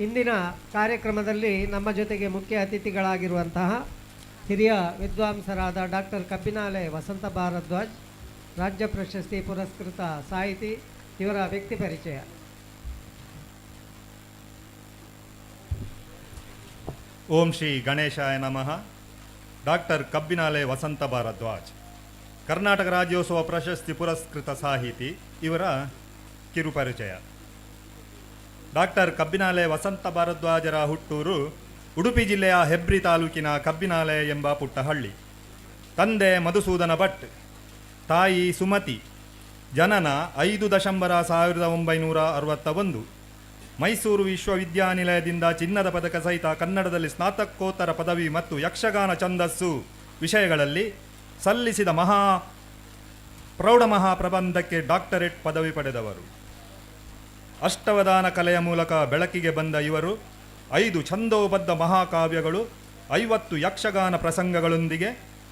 ಇಂದಿನ ಕಾರ್ಯಕ್ರಮದಲ್ಲಿ ನಮ್ಮ ಜೊತೆಗೆ ಮುಖ್ಯ ಅತಿಥಿಗಳಾಗಿರುವಂತಹ ಹಿರಿಯ ವಿದ್ವಾಂಸರಾದ ಡಾಕ್ಟರ್ ಕಬ್ಬಿನಾಲೆ ವಸಂತ ಭಾರದ್ವಾಜ್, ರಾಜ್ಯ ಪ್ರಶಸ್ತಿ ಪುರಸ್ಕೃತ ಸಾಹಿತಿ, ಇವರ ವ್ಯಕ್ತಿ ಪರಿಚಯ. ಓಂ ಶ್ರೀ ಗಣೇಶಾಯ ನಮಃ. ಡಾಕ್ಟರ್ ಕಬ್ಬಿನಾಲೆ ವಸಂತ ಭಾರದ್ವಾಜ್, ಕರ್ನಾಟಕ ರಾಜ್ಯೋತ್ಸವ ಪ್ರಶಸ್ತಿ ಪುರಸ್ಕೃತ ಸಾಹಿತಿ, ಇವರ ಕಿರುಪರಿಚಯ. ಡಾಕ್ಟರ್ ಕಬ್ಬಿನಾಲೆ ವಸಂತ ಭಾರದ್ವಾಜರ ಹುಟ್ಟೂರು ಉಡುಪಿ ಜಿಲ್ಲೆಯ ಹೆಬ್ರಿ ತಾಲೂಕಿನ ಕಬ್ಬಿನಾಲೆ ಎಂಬ ಪುಟ್ಟ ಹಳ್ಳಿ. ತಂದೆ ಮಧುಸೂದನ ಭಟ್, ತಾಯಿ ಸುಮತಿ. ಜನನ 5 ಡಿಸೆಂಬರ್ 1961. ಮೈಸೂರು ವಿಶ್ವವಿದ್ಯಾನಿಲಯದಿಂದ ಚಿನ್ನದ ಪದಕ ಸಹಿತ ಕನ್ನಡದಲ್ಲಿ ಸ್ನಾತಕೋತ್ತರ ಪದವಿ ಮತ್ತು ಯಕ್ಷಗಾನ ಛಂದಸ್ಸು ವಿಷಯಗಳಲ್ಲಿ ಸಲ್ಲಿಸಿದ ಪ್ರೌಢ ಮಹಾಪ್ರಬಂಧಕ್ಕೆ ಡಾಕ್ಟರೇಟ್ ಪದವಿ ಪಡೆದವರು. ಅಷ್ಟವಧಾನ ಕಲೆಯ ಮೂಲಕ ಬೆಳಕಿಗೆ ಬಂದ ಇವರು 5 ಛಂದೋಬದ್ಧ ಮಹಾಕಾವ್ಯಗಳು, 50 ಯಕ್ಷಗಾನ ಪ್ರಸಂಗಗಳೊಂದಿಗೆ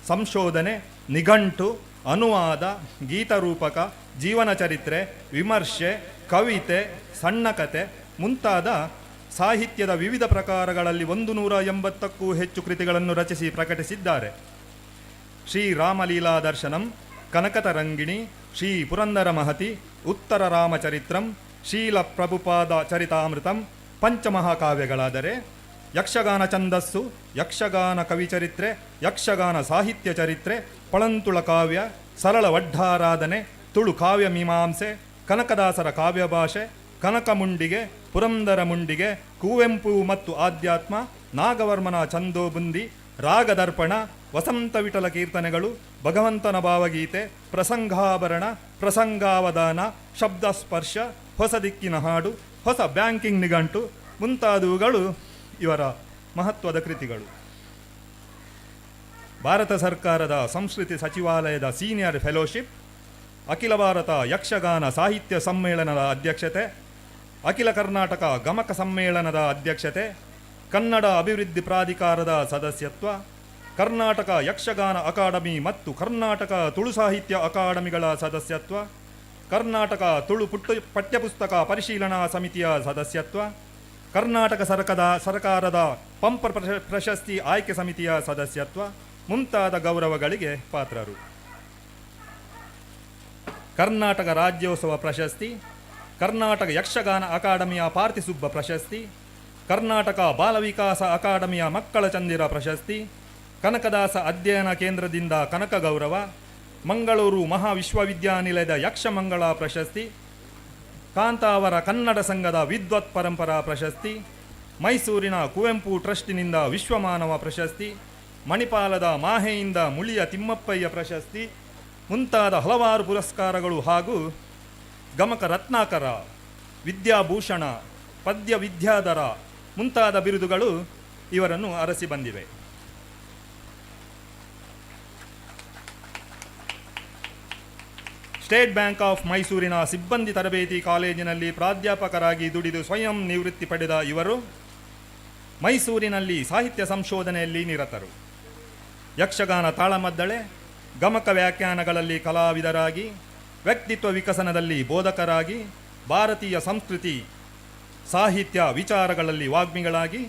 ಸಂಶೋಧನೆ, ನಿಘಂಟು, ಅನುವಾದ, ಗೀತರೂಪಕ, ಜೀವನ ಚರಿತ್ರೆ, ವಿಮರ್ಶೆ, ಕವಿತೆ, ಸಣ್ಣ ಕತೆ ಮುಂತಾದ ಸಾಹಿತ್ಯದ ವಿವಿಧ ಪ್ರಕಾರಗಳಲ್ಲಿ 180ಕ್ಕೂ ಹೆಚ್ಚು ಕೃತಿಗಳನ್ನು ರಚಿಸಿ ಪ್ರಕಟಿಸಿದ್ದಾರೆ. ಶ್ರೀ ರಾಮಲೀಲಾ ದರ್ಶನಂ, ಕನಕತರಂಗಿಣಿ, ಶ್ರೀ ಪುರಂದರ ಮಹತಿ, ಉತ್ತರ ರಾಮಚರಿತ್ರಂ, ಶೀಲ ಪ್ರಭುಪಾದ ಚರಿತಾಮೃತಂ ಪಂಚಮಹಾಕಾವ್ಯಗಳಾದರೆ ಯಕ್ಷಗಾನ ಛಂದಸ್ಸು, ಯಕ್ಷಗಾನ ಕವಿಚರಿತ್ರೆ, ಯಕ್ಷಗಾನ ಸಾಹಿತ್ಯ ಚರಿತ್ರೆ, ಪಳಂತುಳ ಕಾವ್ಯ, ಸರಳ ವಡ್ಢಾರಾಧನೆ, ತುಳು ಕಾವ್ಯ ಮೀಮಾಂಸೆ, ಕನಕದಾಸರ ಕಾವ್ಯಭಾಷೆ, ಕನಕಮುಂಡಿಗೆ, ಪುರಂದರ ಮುಂಡಿಗೆ, ಕುವೆಂಪು ಮತ್ತು ಆಧ್ಯಾತ್ಮ, ನಾಗವರ್ಮನ ಛಂದೋಬುಂದಿ, ರಾಗದರ್ಪಣ, ವಸಂತ ವಿಠಲ ಕೀರ್ತನೆಗಳು, ಭಗವಂತನ ಭಾವಗೀತೆ, ಪ್ರಸಂಗಾಭರಣ, ಪ್ರಸಂಗಾವಧಾನ, ಶಬ್ದಸ್ಪರ್ಶ, ಹೊಸ ದಿಕ್ಕಿನ ಹಾಡು, ಹೊಸ ಬ್ಯಾಂಕಿಂಗ್ ನಿಘಂಟು ಮುಂತಾದವುಗಳು ಇವರ ಮಹತ್ವದ ಕೃತಿಗಳು. ಭಾರತ ಸರ್ಕಾರದ ಸಂಸ್ಕೃತಿ ಸಚಿವಾಲಯದ ಸೀನಿಯರ್ ಫೆಲೋಶಿಪ್, ಅಖಿಲ ಭಾರತ ಯಕ್ಷಗಾನ ಸಾಹಿತ್ಯ ಸಮ್ಮೇಳನದ ಅಧ್ಯಕ್ಷತೆ, ಅಖಿಲ ಕರ್ನಾಟಕ ಗಮಕ ಸಮ್ಮೇಳನದ ಅಧ್ಯಕ್ಷತೆ, ಕನ್ನಡ ಅಭಿವೃದ್ಧಿ ಪ್ರಾಧಿಕಾರದ ಸದಸ್ಯತ್ವ, ಕರ್ನಾಟಕ ಯಕ್ಷಗಾನ ಅಕಾಡೆಮಿ ಮತ್ತು ಕರ್ನಾಟಕ ತುಳು ಸಾಹಿತ್ಯ ಅಕಾಡೆಮಿಗಳ ಸದಸ್ಯತ್ವ, ಕರ್ನಾಟಕ ತುಳು ಪಠ್ಯಪುಸ್ತಕ ಪರಿಶೀಲನಾ ಸಮಿತಿಯ ಸದಸ್ಯತ್ವ, ಕರ್ನಾಟಕ ಸರ್ಕಾರದ ಪಂಪ ಪ್ರಶಸ್ತಿ ಆಯ್ಕೆ ಸಮಿತಿಯ ಸದಸ್ಯತ್ವ ಮುಂತಾದ ಗೌರವಗಳಿಗೆ ಪಾತ್ರರು. ಕರ್ನಾಟಕ ರಾಜ್ಯೋತ್ಸವ ಪ್ರಶಸ್ತಿ, ಕರ್ನಾಟಕ ಯಕ್ಷಗಾನ ಅಕಾಡೆಮಿಯ ಪಾರ್ಥಿಸುಬ್ಬ ಪ್ರಶಸ್ತಿ, ಕರ್ನಾಟಕ ಬಾಲ ವಿಕಾಸ ಅಕಾಡೆಮಿಯ ಮಕ್ಕಳ ಚಂದಿರ ಪ್ರಶಸ್ತಿ, ಕನಕದಾಸ ಅಧ್ಯಯನ ಕೇಂದ್ರದಿಂದ ಕನಕ ಗೌರವ, ಮಂಗಳೂರು ಮಹಾವಿಶ್ವವಿದ್ಯಾನಿಲಯದ ಯಕ್ಷಮಂಗಳ ಪ್ರಶಸ್ತಿ, ಕಾಂತಾವರ ಕನ್ನಡ ಸಂಘದ ವಿದ್ವತ್ ಪರಂಪರಾ ಪ್ರಶಸ್ತಿ, ಮೈಸೂರಿನ ಕುವೆಂಪು ಟ್ರಸ್ಟಿನಿಂದ ವಿಶ್ವಮಾನವ ಪ್ರಶಸ್ತಿ, ಮಣಿಪಾಲದ ಮಾಹೆಯಿಂದ ಮುಳಿಯ ತಿಮ್ಮಪ್ಪಯ್ಯ ಪ್ರಶಸ್ತಿ ಮುಂತಾದ ಹಲವಾರು ಪುರಸ್ಕಾರಗಳು ಹಾಗೂ ಗಮಕ ರತ್ನಾಕರ, ವಿದ್ಯಾಭೂಷಣ, ಪದ್ಯ ವಿದ್ಯಾಧರ ಮುಂತಾದ ಬಿರುದುಗಳು ಇವರನ್ನು ಅರಸಿ ಬಂದಿವೆ. ಸ್ಟೇಟ್ ಬ್ಯಾಂಕ್ ಆಫ್ ಮೈಸೂರಿನ ಸಿಬ್ಬಂದಿ ತರಬೇತಿ ಕಾಲೇಜಿನಲ್ಲಿ ಪ್ರಾಧ್ಯಾಪಕರಾಗಿ ದುಡಿದು ಸ್ವಯಂ ನಿವೃತ್ತಿ ಪಡೆದ ಇವರು ಮೈಸೂರಿನಲ್ಲಿ ಸಾಹಿತ್ಯ ಸಂಶೋಧನೆಯಲ್ಲಿ ನಿರತರು. ಯಕ್ಷಗಾನ ತಾಳಮದ್ದಳೆ, ಗಮಕ ವ್ಯಾಖ್ಯಾನಗಳಲ್ಲಿ ಕಲಾವಿದರಾಗಿ, ವ್ಯಕ್ತಿತ್ವ ವಿಕಸನದಲ್ಲಿ ಬೋಧಕರಾಗಿ, ಭಾರತೀಯ ಸಂಸ್ಕೃತಿ ಸಾಹಿತ್ಯ ವಿಚಾರಗಳಲ್ಲಿ ವಾಗ್ಮಿಗಳಾಗಿ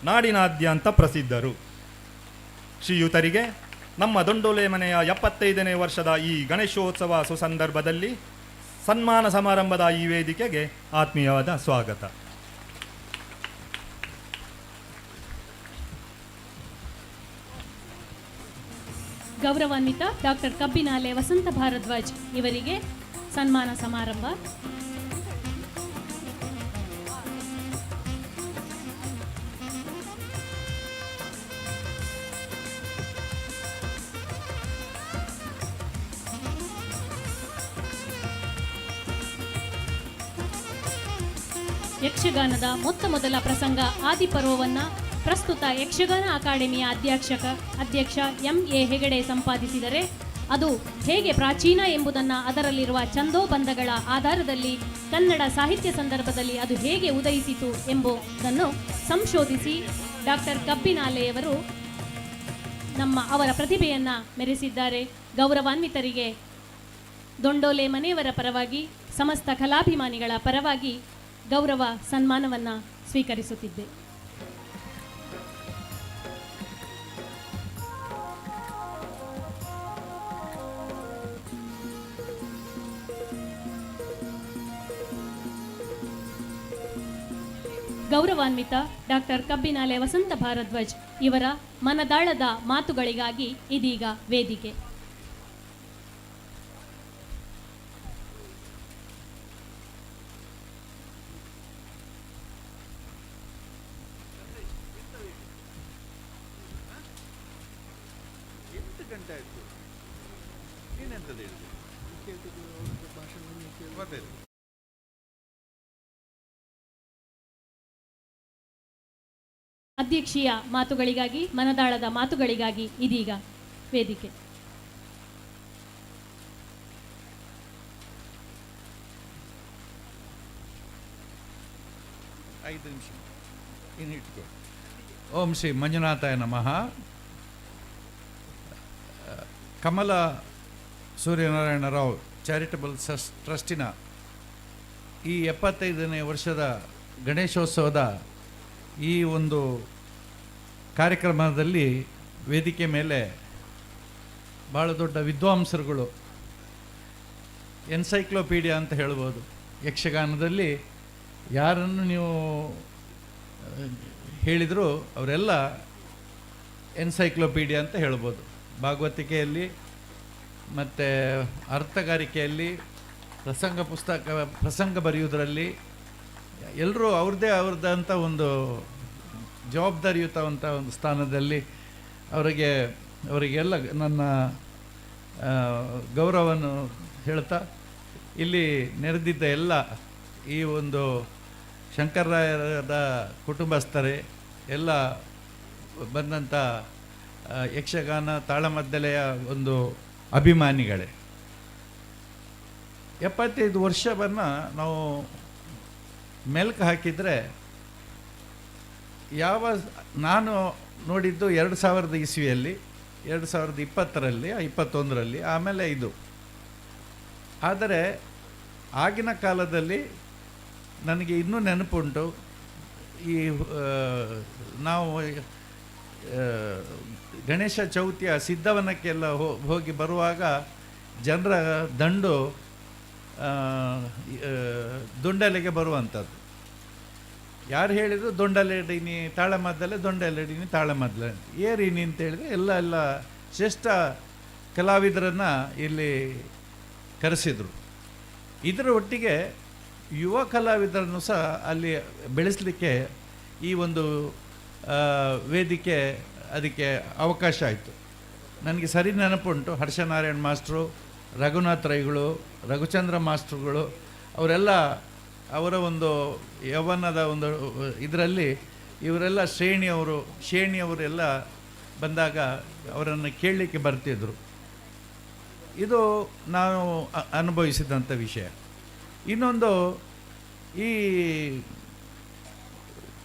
ನಾಡಿನಾದ್ಯಂತ ಪ್ರಸಿದ್ಧರು. ಶ್ರೀಯುತರಿಗೆ ನಮ್ಮ ದೊಂಡೋಲೆ ಮನೆಯ 75ನೇ ವರ್ಷದ ಈ ಗಣೇಶೋತ್ಸವ ಸುಸಂದರ್ಭದಲ್ಲಿ ಸನ್ಮಾನ ಸಮಾರಂಭದ ಈ ವೇದಿಕೆಗೆ ಆತ್ಮೀಯವಾದ ಸ್ವಾಗತ. ಗೌರವಾನ್ವಿತ ಡಾಕ್ಟರ್ ಕಬ್ಬಿನಾಲೆ ವಸಂತ ಭಾರದ್ವಾಜ್ ಇವರಿಗೆ ಸನ್ಮಾನ ಸಮಾರಂಭ. ಯಕ್ಷಗಾನದ ಮೊದಲ ಪ್ರಸಂಗ ಆದಿಪರ್ವವನ್ನು ಪ್ರಸ್ತುತ ಯಕ್ಷಗಾನ ಅಕಾಡೆಮಿಯ ಅಧ್ಯಕ್ಷ ಎಂ.ಎ. ಹೆಗಡೆ ಸಂಪಾದಿಸಿದರೆ ಅದು ಹೇಗೆ ಪ್ರಾಚೀನ ಎಂಬುದನ್ನು ಅದರಲ್ಲಿರುವ ಛಂದೋಬಂಧಗಳ ಆಧಾರದಲ್ಲಿ ಕನ್ನಡ ಸಾಹಿತ್ಯ ಸಂದರ್ಭದಲ್ಲಿ ಅದು ಹೇಗೆ ಉದಯಿಸಿತು ಎಂಬುದನ್ನು ಸಂಶೋಧಿಸಿ ಡಾಕ್ಟರ್ ಕಬ್ಬಿನಾಲೆಯವರು ಅವರ ಪ್ರತಿಭೆಯನ್ನು ಮೆರೆಸಿದ್ದಾರೆ. ಗೌರವಾನ್ವಿತರಿಗೆ ದೊಂಡೋಲೆ ಮನೆಯವರ ಪರವಾಗಿ ಸಮಸ್ತ ಕಲಾಭಿಮಾನಿಗಳ ಪರವಾಗಿ ಗೌರವ ಸನ್ಮಾನವನ್ನು ಸ್ವೀಕರಿಸುತ್ತಿದ್ದೆ. ಗೌರವಾನ್ವಿತ ಡಾಕ್ಟರ್ ಕಬ್ಬಿನಾಲೆ ವಸಂತ ಭಾರದ್ವಾಜ್ ಇವರ ಮನದಾಳದ ಮಾತುಗಳಿಗಾಗಿ ಇದೀಗ ವೇದಿಕೆ. ಅಧ್ಯಕ್ಷೀಯ ಮಾತುಗಳಿಗಾಗಿ ಮನದಾಳದ ಮಾತುಗಳಿಗಾಗಿ ಇದೀಗ ವೇದಿಕೆ. ಓಂ ಶ್ರೀ ಮಂಜುನಾಥಾಯ ನಮಃ. ಕಮಲ ಸೂರ್ಯನಾರಾಯಣ ರಾವ್ ಚಾರಿಟಬಲ್ ಟ್ರಸ್ಟಿನ ಈ 75ನೇ ವರ್ಷದ ಗಣೇಶೋತ್ಸವದ ಈ ಒಂದು ಕಾರ್ಯಕ್ರಮದಲ್ಲಿ ವೇದಿಕೆ ಮೇಲೆ ಭಾಳ ದೊಡ್ಡ ವಿದ್ವಾಂಸರುಗಳು, ಎನ್ಸೈಕ್ಲೋಪೀಡಿಯಾ ಅಂತ ಹೇಳ್ಬೋದು. ಯಕ್ಷಗಾನದಲ್ಲಿ ಯಾರನ್ನು ನೀವು ಹೇಳಿದರೂ ಅವರೆಲ್ಲ ಎನ್ಸೈಕ್ಲೋಪೀಡಿಯಾ ಅಂತ ಹೇಳ್ಬೋದು. ಭಾಗವತಿಕೆಯಲ್ಲಿ ಮತ್ತು ಅರ್ಥಗಾರಿಕೆಯಲ್ಲಿ, ಪ್ರಸಂಗ ಬರೆಯುವುದರಲ್ಲಿ ಎಲ್ಲರೂ ಅವ್ರದ್ದಂಥ ಒಂದು ಜವಾಬ್ದಾರಿಯುತವಂಥ ಒಂದು ಸ್ಥಾನದಲ್ಲಿ ಅವರಿಗೆಲ್ಲ ನನ್ನ ಗೌರವವನ್ನು ಹೇಳ್ತಾ, ಇಲ್ಲಿ ನೆರೆದಿದ್ದ ಎಲ್ಲ ಈ ಒಂದು ಶಂಕರರಾಯರದ ಕುಟುಂಬಸ್ಥರೇ ಎಲ್ಲ ಬಂದಂಥ ಯಕ್ಷಗಾನ ತಾಳಮದ್ದಲೆಯ ಒಂದು ಅಭಿಮಾನಿಗಳೇ, 75 ವರ್ಷವನ್ನು ನಾವು ಮೆಲ್ಕು ಹಾಕಿದರೆ ನಾನು ನೋಡಿದ್ದು 2000 ಇಸ್ವಿಯಲ್ಲಿ, 2020ರಲ್ಲಿ 21ರಲ್ಲಿ, ಆಮೇಲೆ ಇದು. ಆದರೆ ಆಗಿನ ಕಾಲದಲ್ಲಿ ನನಗೆ ಇನ್ನೂ ನೆನಪುಂಟು, ಈ ನಾವು ಗಣೇಶ ಚೌತಿಯ ಸಿದ್ಧವನಕ್ಕೆಲ್ಲ ಹೋಗಿ ಬರುವಾಗ ಜನರ ದಂಡು ದೊಂಡಲೆಗೆ ಬರುವಂಥದ್ದು. ಯಾರು ಹೇಳಿದರು ದೊಂಡಲೆಡೀನಿ ತಾಳಮದ್ದಲೆ, ದೊಂಡಲೆಡೀನಿ ತಾಳಮದ್ದಲೆ, ಏರೀನಿ ಅಂತ ಹೇಳಿದರೆ ಎಲ್ಲ ಶ್ರೇಷ್ಠ ಕಲಾವಿದರನ್ನು ಇಲ್ಲಿ ಕರೆಸಿದರು. ಇದರ ಒಟ್ಟಿಗೆ ಯುವ ಕಲಾವಿದರನ್ನು ಸಹ ಅಲ್ಲಿ ಬೆಳೆಸಲಿಕ್ಕೆ ಈ ಒಂದು ವೇದಿಕೆ ಅದಕ್ಕೆ ಅವಕಾಶ ಆಯಿತು. ನನಗೆ ಸರಿ ನೆನಪುಂಟು, ಹರ್ಷನಾರಾಯಣ್ ಮಾಸ್ಟ್ರು, ರಘುನಾಥ್ ರೈಗಳು, ರಘುಚಂದ್ರ ಮಾಸ್ಟ್ರುಗಳು ಅವರೆಲ್ಲ ಅವರ ಒಂದು ಯೌವನದ ಒಂದು ಇದರಲ್ಲಿ ಇವರೆಲ್ಲ ಶ್ರೇಣಿಯವರೆಲ್ಲ ಬಂದಾಗ ಅವರನ್ನು ಕೇಳಲಿಕ್ಕೆ ಬರ್ತಿದ್ರು. ಇದು ನಾನು ಅನುಭವಿಸಿದಂಥ ವಿಷಯ. ಇನ್ನೊಂದು, ಈ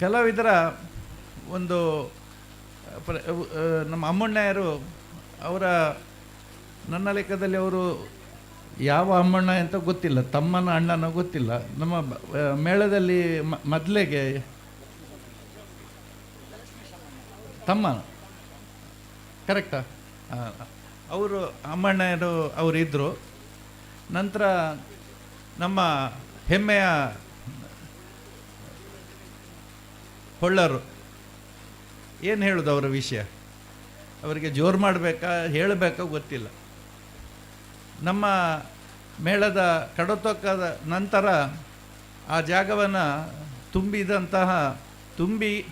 ಕಲಾವಿದರ ಒಂದು ನಮ್ಮ ಅಮ್ಮಣ್ಣಯ್ಯರು ಅವರ ನನ್ನ ಲೆಕ್ಕದಲ್ಲಿ ಅವರು ಯಾವ ಅಮ್ಮಣ್ಣ ಅಂತ ಗೊತ್ತಿಲ್ಲ, ತಮ್ಮನ ಅಣ್ಣನ ಗೊತ್ತಿಲ್ಲ. ನಮ್ಮ ಮೇಳದಲ್ಲಿ ಮೊದಲಿಗೆ ತಮ್ಮ ಕರೆಕ್ಟಾ ಅವರು ಅಮ್ಮಣ್ಣರು ಅವರಿದ್ದರು. ನಂತರ ನಮ್ಮ ಹೆಮ್ಮೆಯ ಹೊಳ್ಳರು, ಏನು ಹೇಳೋದು ಅವರ ವಿಷಯ, ಅವರಿಗೆ ಜೋರು ಮಾಡಬೇಕಾ ಹೇಳಬೇಕಾ ಗೊತ್ತಿಲ್ಲ. ನಮ್ಮ ಮೇಳದ ಕಡತೊಕ್ಕದ ನಂತರ ಆ ಜಾಗವನ್ನು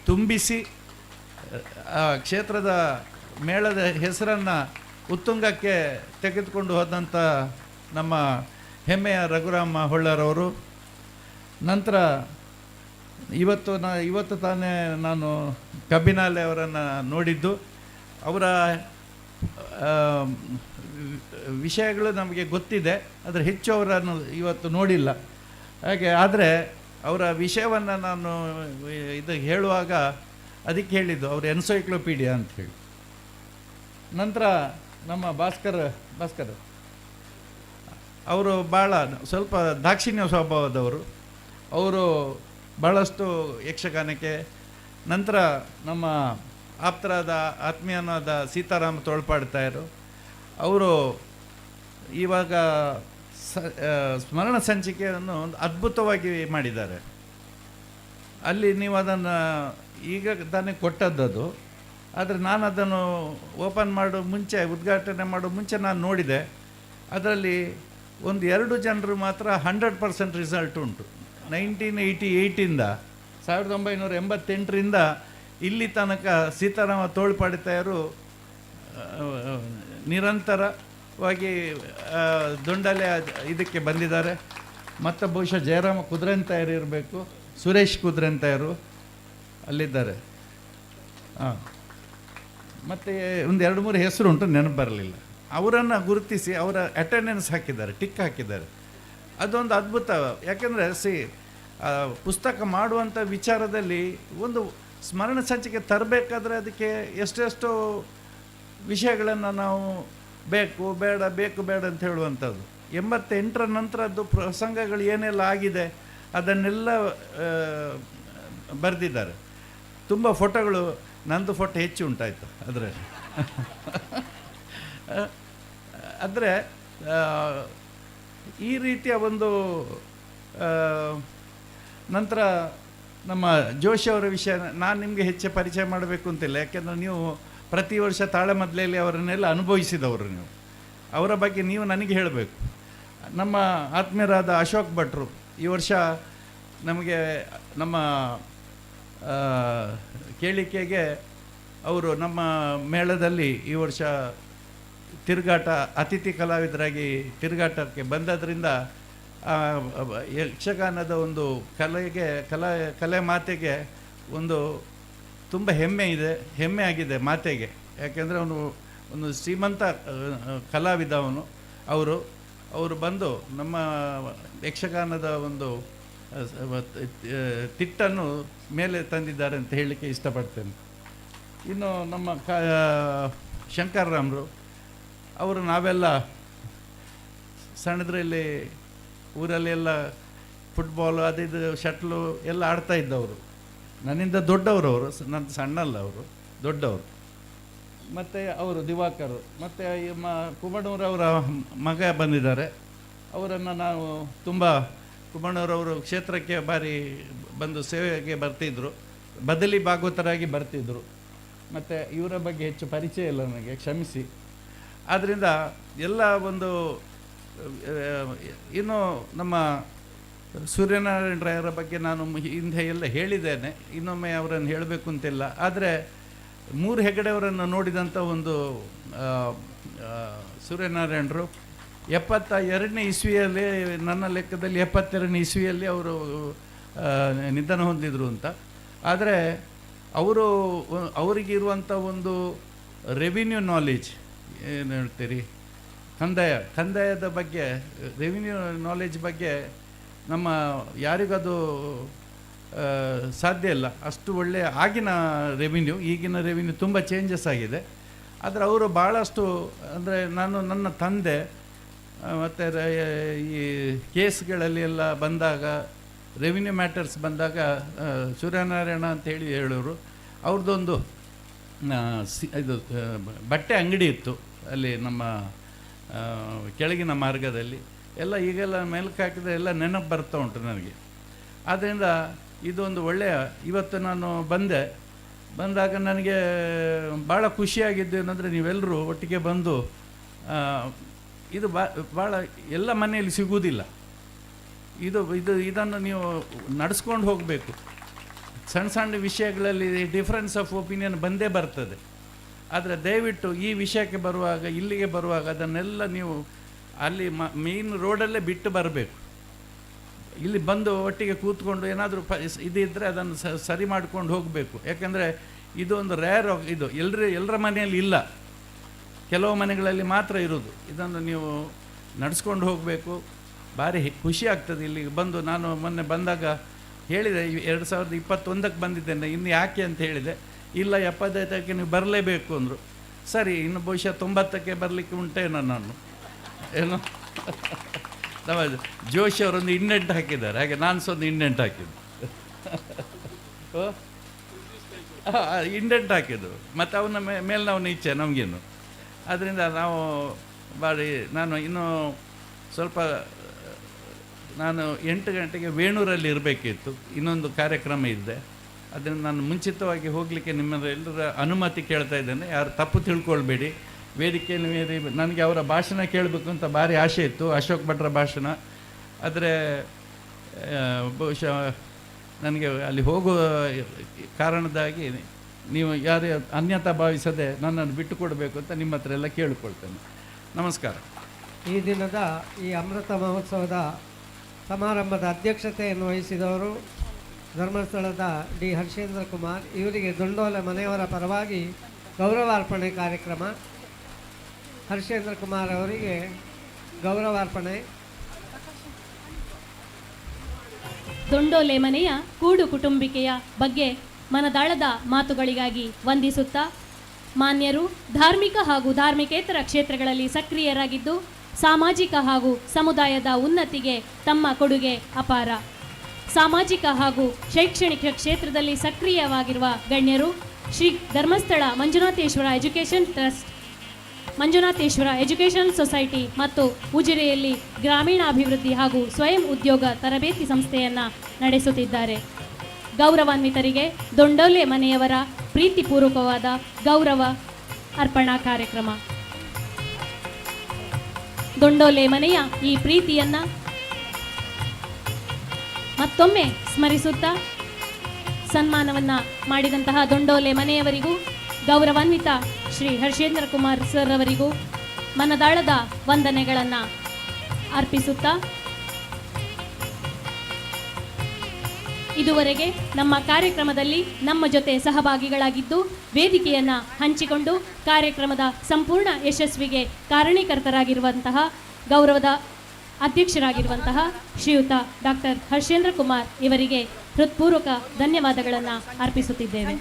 ತುಂಬಿಸಿ ಆ ಕ್ಷೇತ್ರದ ಮೇಳದ ಹೆಸರನ್ನು ಉತ್ತುಂಗಕ್ಕೆ ತೆಗೆದುಕೊಂಡು ಹೋದಂಥ ನಮ್ಮ ಹೆಮ್ಮೆಯ ರಘುರಾಮ ಹೊಳ್ಳರವರು. ನಂತರ ಇವತ್ತು ತಾನೇ ನಾನು ಕಬ್ಬಿನಾಲೆ ಅವರನ್ನು ನೋಡಿದ್ದು. ಅವರ ವಿಷಯಗಳು ನಮಗೆ ಗೊತ್ತಿದೆ, ಆದರೆ ಹೆಚ್ಚು ಅವರನ್ನು ಇವತ್ತು ನೋಡಿಲ್ಲ. ಹಾಗೆ ಆದರೆ ಅವರ ವಿಷಯವನ್ನು ನಾನು ಇದು ಹೇಳುವಾಗ ಅದಕ್ಕೆ ಹೇಳಿದ್ದು ಅವರು ಎನ್ಸೈಕ್ಲೋಪೀಡಿಯಾ ಅಂತ ಹೇಳಿ. ನಂತರ ನಮ್ಮ ಭಾಸ್ಕರ್ ಅವರು ಭಾಳ ಸ್ವಲ್ಪ ದಾಕ್ಷಿಣ್ಯ ಸ್ವಭಾವದವರು. ಅವರು ಭಾಳಷ್ಟು ಯಕ್ಷಗಾನಕ್ಕೆ. ನಂತರ ನಮ್ಮ ಆಪ್ತರಾದ ಆತ್ಮೀಯನಾದ ಸೀತಾರಾಮ ತೋಳ್ಪಾಡ್ತಾಯರು ಅವರು ಇವಾಗ ಸ್ಮರಣ ಸಂಚಿಕೆಯನ್ನು ಒಂದು ಅದ್ಭುತವಾಗಿ ಮಾಡಿದ್ದಾರೆ. ಅಲ್ಲಿ ನೀವು ಅದನ್ನು ಈಗ ತಾನೇ ಕೊಟ್ಟದ್ದು, ಆದರೆ ನಾನು ಅದನ್ನು ಉದ್ಘಾಟನೆ ಮಾಡೋ ಮುಂಚೆ ನಾನು ನೋಡಿದೆ. ಅದರಲ್ಲಿ 1-2 ಜನರು ಮಾತ್ರ 100% ರಿಸಲ್ಟ್ ಉಂಟು. 1988ಇಂದ 1988ರಿಂದ ಇಲ್ಲಿ ತನಕ ಸೀತಾರಾಮ ತೋಳ್ಪಾಡ್ತಾಯರು ನಿರಂತರವಾಗಿ ದೊಂಡಲೆ ಇದಕ್ಕೆ ಬಂದಿದ್ದಾರೆ. ಮತ್ತು ಬಹುಶಃ ಜಯರಾಮ ಕುದುರೆಂತಾಯರು ಇರಬೇಕು, ಸುರೇಶ್ ಕುದುರೆಂತಾಯರು ಅಲ್ಲಿದ್ದಾರೆ. ಮತ್ತು 1-2-3 ಹೆಸರು ಉಂಟು, ನೆನಪು ಬರಲಿಲ್ಲ. ಅವರನ್ನು ಗುರುತಿಸಿ ಅವರ ಅಟೆಂಡೆನ್ಸ್ ಹಾಕಿದ್ದಾರೆ, ಟಿಕ್ ಹಾಕಿದ್ದಾರೆ. ಅದೊಂದು ಅದ್ಭುತ. ಯಾಕೆಂದರೆ ಪುಸ್ತಕ ಮಾಡುವಂಥ ವಿಚಾರದಲ್ಲಿ ಒಂದು ಸ್ಮರಣ ಸಂಚಿಕೆ ತರಬೇಕಾದ್ರೆ ಅದಕ್ಕೆ ಎಷ್ಟೆಷ್ಟು ವಿಷಯಗಳನ್ನು ನಾವು ಬೇಕು ಬೇಡ ಅಂತ ಹೇಳುವಂಥದ್ದು. 88ರ ನಂತರದ್ದು ಪ್ರಸಂಗಗಳು ಏನೆಲ್ಲ ಆಗಿದೆ ಅದನ್ನೆಲ್ಲ ಬರೆದಿದ್ದಾರೆ. ತುಂಬ ಫೋಟೋಗಳು, ನಂದು ಫೋಟೋ ಹೆಚ್ಚು ಉಂಟಾಯಿತು ಅದರಲ್ಲಿ. ಆದರೆ ಈ ರೀತಿಯ ಒಂದು ನಂತರ ನಮ್ಮ ಜೋಶಿ ಅವರ ವಿಷಯ ನಾನು ನಿಮಗೆ ಹೆಚ್ಚು ಪರಿಚಯ ಮಾಡಬೇಕು ಅಂತಿಲ್ಲ. ಯಾಕೆಂದರೆ ನೀವು ಪ್ರತಿ ವರ್ಷ ತಾಳಮದ್ದಲೆಯಲ್ಲಿ ಅವರನ್ನೆಲ್ಲ ಅನುಭವಿಸಿದವರು. ನೀವು ಅವರ ಬಗ್ಗೆ ನೀವು ನನಗೆ ಹೇಳಬೇಕು. ನಮ್ಮ ಆತ್ಮೀಯರಾದ ಅಶೋಕ್ ಭಟ್ರು ಈ ವರ್ಷ ನಮಗೆ ನಮ್ಮ ಕೇಳಿಕೆಗೆ ಅವರು ನಮ್ಮ ಮೇಳದಲ್ಲಿ ಈ ವರ್ಷ ಅತಿಥಿ ಕಲಾವಿದರಾಗಿ ತಿರುಗಾಟಕ್ಕೆ ಬಂದದ್ರಿಂದ ಯಕ್ಷಗಾನದ ಒಂದು ಕಲೆ ಮಾತೆಗೆ ಒಂದು ತುಂಬ ಹೆಮ್ಮೆ ಆಗಿದೆ ಮಾತೆಗೆ. ಯಾಕೆಂದರೆ ಅವನು ಒಂದು ಶ್ರೀಮಂತ ಕಲಾವಿದ. ಅವರು ಬಂದು ನಮ್ಮ ಯಕ್ಷಗಾನದ ಒಂದು ತಿಟ್ಟನ್ನು ಮೇಲೆ ತಂದಿದ್ದಾರೆ ಅಂತ ಹೇಳಲಿಕ್ಕೆ ಇಷ್ಟಪಡ್ತೇನೆ. ಇನ್ನು ನಮ್ಮ ಶಂಕರರಾಮರು ಅವರು ನಾವೆಲ್ಲ ಸಣ್ಣದ್ರಲ್ಲಿ ಊರಲ್ಲಿ ಎಲ್ಲ ಫುಟ್ಬಾಲು ಇದು ಶಟ್ಲು ಎಲ್ಲ ಆಡ್ತಾ ಇದ್ದವರು. ನನ್ನಿಂದ ದೊಡ್ಡವರು ಅವರು, ನನ್ನ ಸಣ್ಣಲ್ಲ, ಅವರು ದೊಡ್ಡವರು. ಮತ್ತು ಅವರು ದಿವಾಕರು ಮತ್ತು ಕುಮಣೂರವರ ಮಗ ಬಂದಿದ್ದಾರೆ. ಅವರನ್ನು ನಾವು ತುಂಬ ಕುಮಣೂರವರು ಕ್ಷೇತ್ರಕ್ಕೆ ಬಾರಿ ಬಂದು ಸೇವೆಗೆ ಬರ್ತಿದ್ದರು, ಬದಲಿ ಭಾಗವತರಾಗಿ ಬರ್ತಿದ್ದರು. ಮತ್ತು ಇವರ ಬಗ್ಗೆ ಹೆಚ್ಚು ಪರಿಚಯ ಇಲ್ಲ ನನಗೆ, ಕ್ಷಮಿಸಿ. ಆದ್ದರಿಂದ ಎಲ್ಲ ಒಂದು ಇನ್ನು ನಮ್ಮ ಸೂರ್ಯನಾರಾಯಣ ರಾಯರ ಬಗ್ಗೆ ನಾನು ಹಿಂದೆ ಎಲ್ಲ ಹೇಳಿದ್ದೇನೆ, ಇನ್ನೊಮ್ಮೆ ಅವರನ್ನು ಹೇಳಬೇಕು ಅಂತಿಲ್ಲ. ಆದರೆ 3 ಹೆಗಡೆಯವರನ್ನು ನೋಡಿದಂಥ ಒಂದು ಸೂರ್ಯನಾರಾಯಣರು 72ನೇ ಇಸ್ವಿಯಲ್ಲಿ, ನನ್ನ ಲೆಕ್ಕದಲ್ಲಿ 72ನೇ ಇಸ್ವಿಯಲ್ಲಿ ಅವರು ನಿಧನ ಹೊಂದಿದ್ರು ಅಂತ. ಆದರೆ ಅವರಿಗಿರುವಂಥ ಒಂದು ರೆವಿನ್ಯೂ ನಾಲೆಜ್, ಏನು ಹೇಳ್ತೀರಿ, ಕಂದಾಯದ ಬಗ್ಗೆ, ರೆವಿನ್ಯೂ ನಾಲೆಜ್ ಬಗ್ಗೆ ನಮ್ಮ ಯಾರಿಗದು ಸಾಧ್ಯ ಇಲ್ಲ. ಅಷ್ಟು ಒಳ್ಳೆಯ ಆಗಿನ ರೆವಿನ್ಯೂ, ಈಗಿನ ರೆವಿನ್ಯೂ ತುಂಬ ಚೇಂಜಸ್ ಆಗಿದೆ. ಆದರೆ ಅವರು ಭಾಳಷ್ಟು, ಅಂದರೆ ನನ್ನ ತಂದೆ ಮತ್ತು ಈ ಕೇಸ್ಗಳಲ್ಲಿ ಎಲ್ಲ ಬಂದಾಗ, ರೆವಿನ್ಯೂ ಮ್ಯಾಟರ್ಸ್ ಬಂದಾಗ ಸೂರ್ಯನಾರಾಯಣ ಅಂತೇಳಿ ಹೇಳೋರು. ಅವ್ರದ್ದೊಂದು ಇದು ಬಟ್ಟೆ ಅಂಗಡಿ ಇತ್ತು ಅಲ್ಲಿ ನಮ್ಮ ಕೆಳಗಿನ ಮಾರ್ಗದಲ್ಲಿ ಎಲ್ಲ. ಈಗೆಲ್ಲ ಮೆಲ್ಕು ಹಾಕಿದರೆ ಎಲ್ಲ ನೆನಪು ಬರ್ತಾ ಉಂಟು ನನಗೆ. ಆದ್ದರಿಂದ ಇದೊಂದು ಒಳ್ಳೆಯ, ಇವತ್ತು ನಾನು ಬಂದಾಗ ನನಗೆ ಭಾಳ ಖುಷಿಯಾಗಿದ್ದು ಏನಂದರೆ, ನೀವೆಲ್ಲರೂ ಒಟ್ಟಿಗೆ ಬಂದು, ಇದು ಭಾಳ ಎಲ್ಲ ಮನೆಯಲ್ಲಿ ಸಿಗುವುದಿಲ್ಲ. ಇದನ್ನು ನೀವು ನಡೆಸ್ಕೊಂಡು ಹೋಗಬೇಕು. ಸಣ್ಣ ವಿಷಯಗಳಲ್ಲಿ ಡಿಫ್ರೆನ್ಸ್ ಆಫ್ ಒಪಿನಿಯನ್ ಬಂದೇ ಬರ್ತದೆ. ಆದರೆ ದಯವಿಟ್ಟು ಈ ವಿಷಯಕ್ಕೆ ಬರುವಾಗ, ಇಲ್ಲಿಗೆ ಬರುವಾಗ ಅದನ್ನೆಲ್ಲ ನೀವು ಅಲ್ಲಿ ಮೇನ್ ರೋಡಲ್ಲೇ ಬಿಟ್ಟು ಬರಬೇಕು. ಇಲ್ಲಿ ಬಂದು ಒಟ್ಟಿಗೆ ಕೂತ್ಕೊಂಡು ಏನಾದರೂ ಇದಿದ್ದರೆ ಅದನ್ನು ಸರಿ ಮಾಡ್ಕೊಂಡು ಹೋಗಬೇಕು. ಯಾಕಂದರೆ ಇದು ಒಂದು ರೇರ್, ಇದು ಎಲ್ಲರ ಮನೆಯಲ್ಲಿ ಇಲ್ಲ, ಕೆಲವು ಮನೆಗಳಲ್ಲಿ ಮಾತ್ರ ಇರೋದು. ಇದನ್ನು ನೀವು ನಡೆಸ್ಕೊಂಡು ಹೋಗಬೇಕು. ಭಾರಿ ಖುಷಿ ಆಗ್ತದೆ ಇಲ್ಲಿಗೆ ಬಂದು. ನಾನು ಮೊನ್ನೆ ಬಂದಾಗ ಹೇಳಿದೆ, 2021ಕ್ಕೆ ಬಂದಿದ್ದೇನೆ, ಇನ್ನು ಯಾಕೆ ಅಂತ ಹೇಳಿದೆ. ಇಲ್ಲ 75ಕ್ಕೆ ನೀವು ಬರಲೇಬೇಕು ಅಂದರು. ಸರಿ, ಇನ್ನು ಬಹುಶಃ 90ಕ್ಕೆ ಬರಲಿಕ್ಕೆ ಉಂಟೇನೋ ನಾನು, ಏನು ನಮ್ಮ ಜೋಶಿ ಅವರೊಂದು ಇಂಡೆಂಟ್ ಹಾಕಿದ್ದಾರೆ, ಹಾಗೆ ನಾನು ಸಹ ಒಂದು ಇಂಡೆಂಟ್ ಹಾಕಿದ್ದು. ಇಂಡೆಂಟ್ ಹಾಕಿದ್ದು ಮತ್ತು ಅವನ ಮೇಲ್ನವನ ಇಚ್ಛೆ ನಮಗೇನು. ಆದ್ದರಿಂದ ನಾವು ನಾನು ಇನ್ನೂ ಸ್ವಲ್ಪ, ನಾನು 8 ಗಂಟೆಗೆ ವೇಣೂರಲ್ಲಿ ಇರಬೇಕಿತ್ತು, ಇನ್ನೊಂದು ಕಾರ್ಯಕ್ರಮ ಇದೆ. ಅದನ್ನು ನಾನು ಮುಂಚಿತವಾಗಿ ಹೋಗಲಿಕ್ಕೆ ನಿಮ್ಮೆಲ್ಲರ ಅನುಮತಿ ಕೇಳ್ತಾ ಇದ್ದೇನೆ. ಯಾರು ತಪ್ಪು ತಿಳ್ಕೊಳ್ಬೇಡಿ. ವೇದಿಕೆಯಲ್ಲಿ ನನಗೆ ಅವರ ಭಾಷಣ ಕೇಳಬೇಕು ಅಂತ ಭಾರಿ ಆಸೆ ಇತ್ತು, ಅಶೋಕ್ ಭಟ್ರ ಭಾಷಣ. ಆದರೆ ಬಹುಶಃ ನನಗೆ ಅಲ್ಲಿ ಹೋಗುವ ಕಾರಣದಾಗಿ ನೀವು ಯಾರೇ ಅನ್ಯತಾ ಭಾವಿಸದೆ ನನ್ನನ್ನು ಬಿಟ್ಟು ಕೊಡಬೇಕು ಅಂತ ನಿಮ್ಮ ಹತ್ರ ಎಲ್ಲ ಕೇಳಿಕೊಳ್ತೇನೆ. ನಮಸ್ಕಾರ. ಈ ದಿನದ ಈ ಅಮೃತ ಮಹೋತ್ಸವದ ಸಮಾರಂಭದ ಅಧ್ಯಕ್ಷತೆಯನ್ನು ವಹಿಸಿದವರು ಧರ್ಮಸ್ಥಳದ ಡಿ ಹರ್ಷೇಂದ್ರ ಕುಮಾರ್. ಇವರಿಗೆ ದೊಂಡೋಲೆ ಮನೆಯವರ ಪರವಾಗಿ ಗೌರವಾರ್ಪಣೆ ಕಾರ್ಯಕ್ರಮ. ಹರ್ಷೇಂದ್ರ ಕುಮಾರ್ ಅವರಿಗೆ ಗೌರವಾರ್ಪಣೆ. ದೊಂಡೋಲೆ ಮನೆಯ ಕೂಡು ಕುಟುಂಬಿಕೆಯ ಬಗ್ಗೆ ಮನದಾಳದ ಮಾತುಗಳಿಗಾಗಿ ವಂದಿಸುತ್ತಾ, ಮಾನ್ಯರು ಧಾರ್ಮಿಕ ಹಾಗೂ ಧಾರ್ಮಿಕೇತರ ಕ್ಷೇತ್ರಗಳಲ್ಲಿ ಸಕ್ರಿಯರಾಗಿದ್ದು ಸಾಮಾಜಿಕ ಹಾಗೂ ಸಮುದಾಯದ ಉನ್ನತಿಗೆ ತಮ್ಮ ಕೊಡುಗೆ ಅಪಾರ. ಸಾಮಾಜಿಕ ಹಾಗೂ ಶೈಕ್ಷಣಿಕ ಕ್ಷೇತ್ರದಲ್ಲಿ ಸಕ್ರಿಯವಾಗಿರುವ ಗಣ್ಯರು Shri Dharmasthala Manjunatheshwara education trust, Manjunatheshwara education society ಮತ್ತು ಉಜಿರೆಯಲ್ಲಿ ಗ್ರಾಮೀಣಾಭಿವೃದ್ಧಿ ಹಾಗೂ ಸ್ವಯಂ ಉದ್ಯೋಗ ತರಬೇತಿ ಸಂಸ್ಥೆಯನ್ನು ನಡೆಸುತ್ತಿದ್ದಾರೆ. ಗೌರವಾನ್ವಿತರಿಗೆ ದೊಂಡೋಲೆ ಮನೆಯವರ ಪ್ರೀತಿಪೂರ್ವಕವಾದ ಗೌರವ ಅರ್ಪಣಾ ಕಾರ್ಯಕ್ರಮ. ದೊಂಡೋಲೆ ಮನೆಯ ಈ ಪ್ರೀತಿಯನ್ನು ಮತ್ತೊಮ್ಮೆ ಸ್ಮರಿಸುತ್ತಾ, ಸನ್ಮಾನವನ್ನು ಮಾಡಿದಂತಹ ದೊಂಡೋಲೆ ಮನೆಯವರಿಗೂ ಗೌರವಾನ್ವಿತ ಶ್ರೀ ಹರ್ಷೇಂದ್ರ ಕುಮಾರ್ ಸರ್ ಅವರಿಗೂ ಮನದಾಳದ ವಂದನೆಗಳನ್ನು ಅರ್ಪಿಸುತ್ತಾ, ಇದುವರೆಗೆ ನಮ್ಮ ಕಾರ್ಯಕ್ರಮದಲ್ಲಿ ನಮ್ಮ ಜೊತೆ ಸಹಭಾಗಿಗಳಾಗಿದ್ದು ವೇದಿಕೆಯನ್ನು ಹಂಚಿಕೊಂಡು ಕಾರ್ಯಕ್ರಮದ ಸಂಪೂರ್ಣ ಯಶಸ್ವಿಗೆ ಕಾರಣೀಕರ್ತರಾಗಿರುವಂತಹ ಗೌರವದ ಅಧ್ಯಕ್ಷರಾಗಿರುವಂತಹ ಶ್ರೀಯುತ ಡಾಕ್ಟರ್ ಹರ್ಷೇಂದ್ರ ಕುಮಾರ್ ಇವರಿಗೆ ಹೃತ್ಪೂರ್ವಕ ಧನ್ಯವಾದಗಳನ್ನು ಅರ್ಪಿಸುತ್ತಿದ್ದೇವೆ.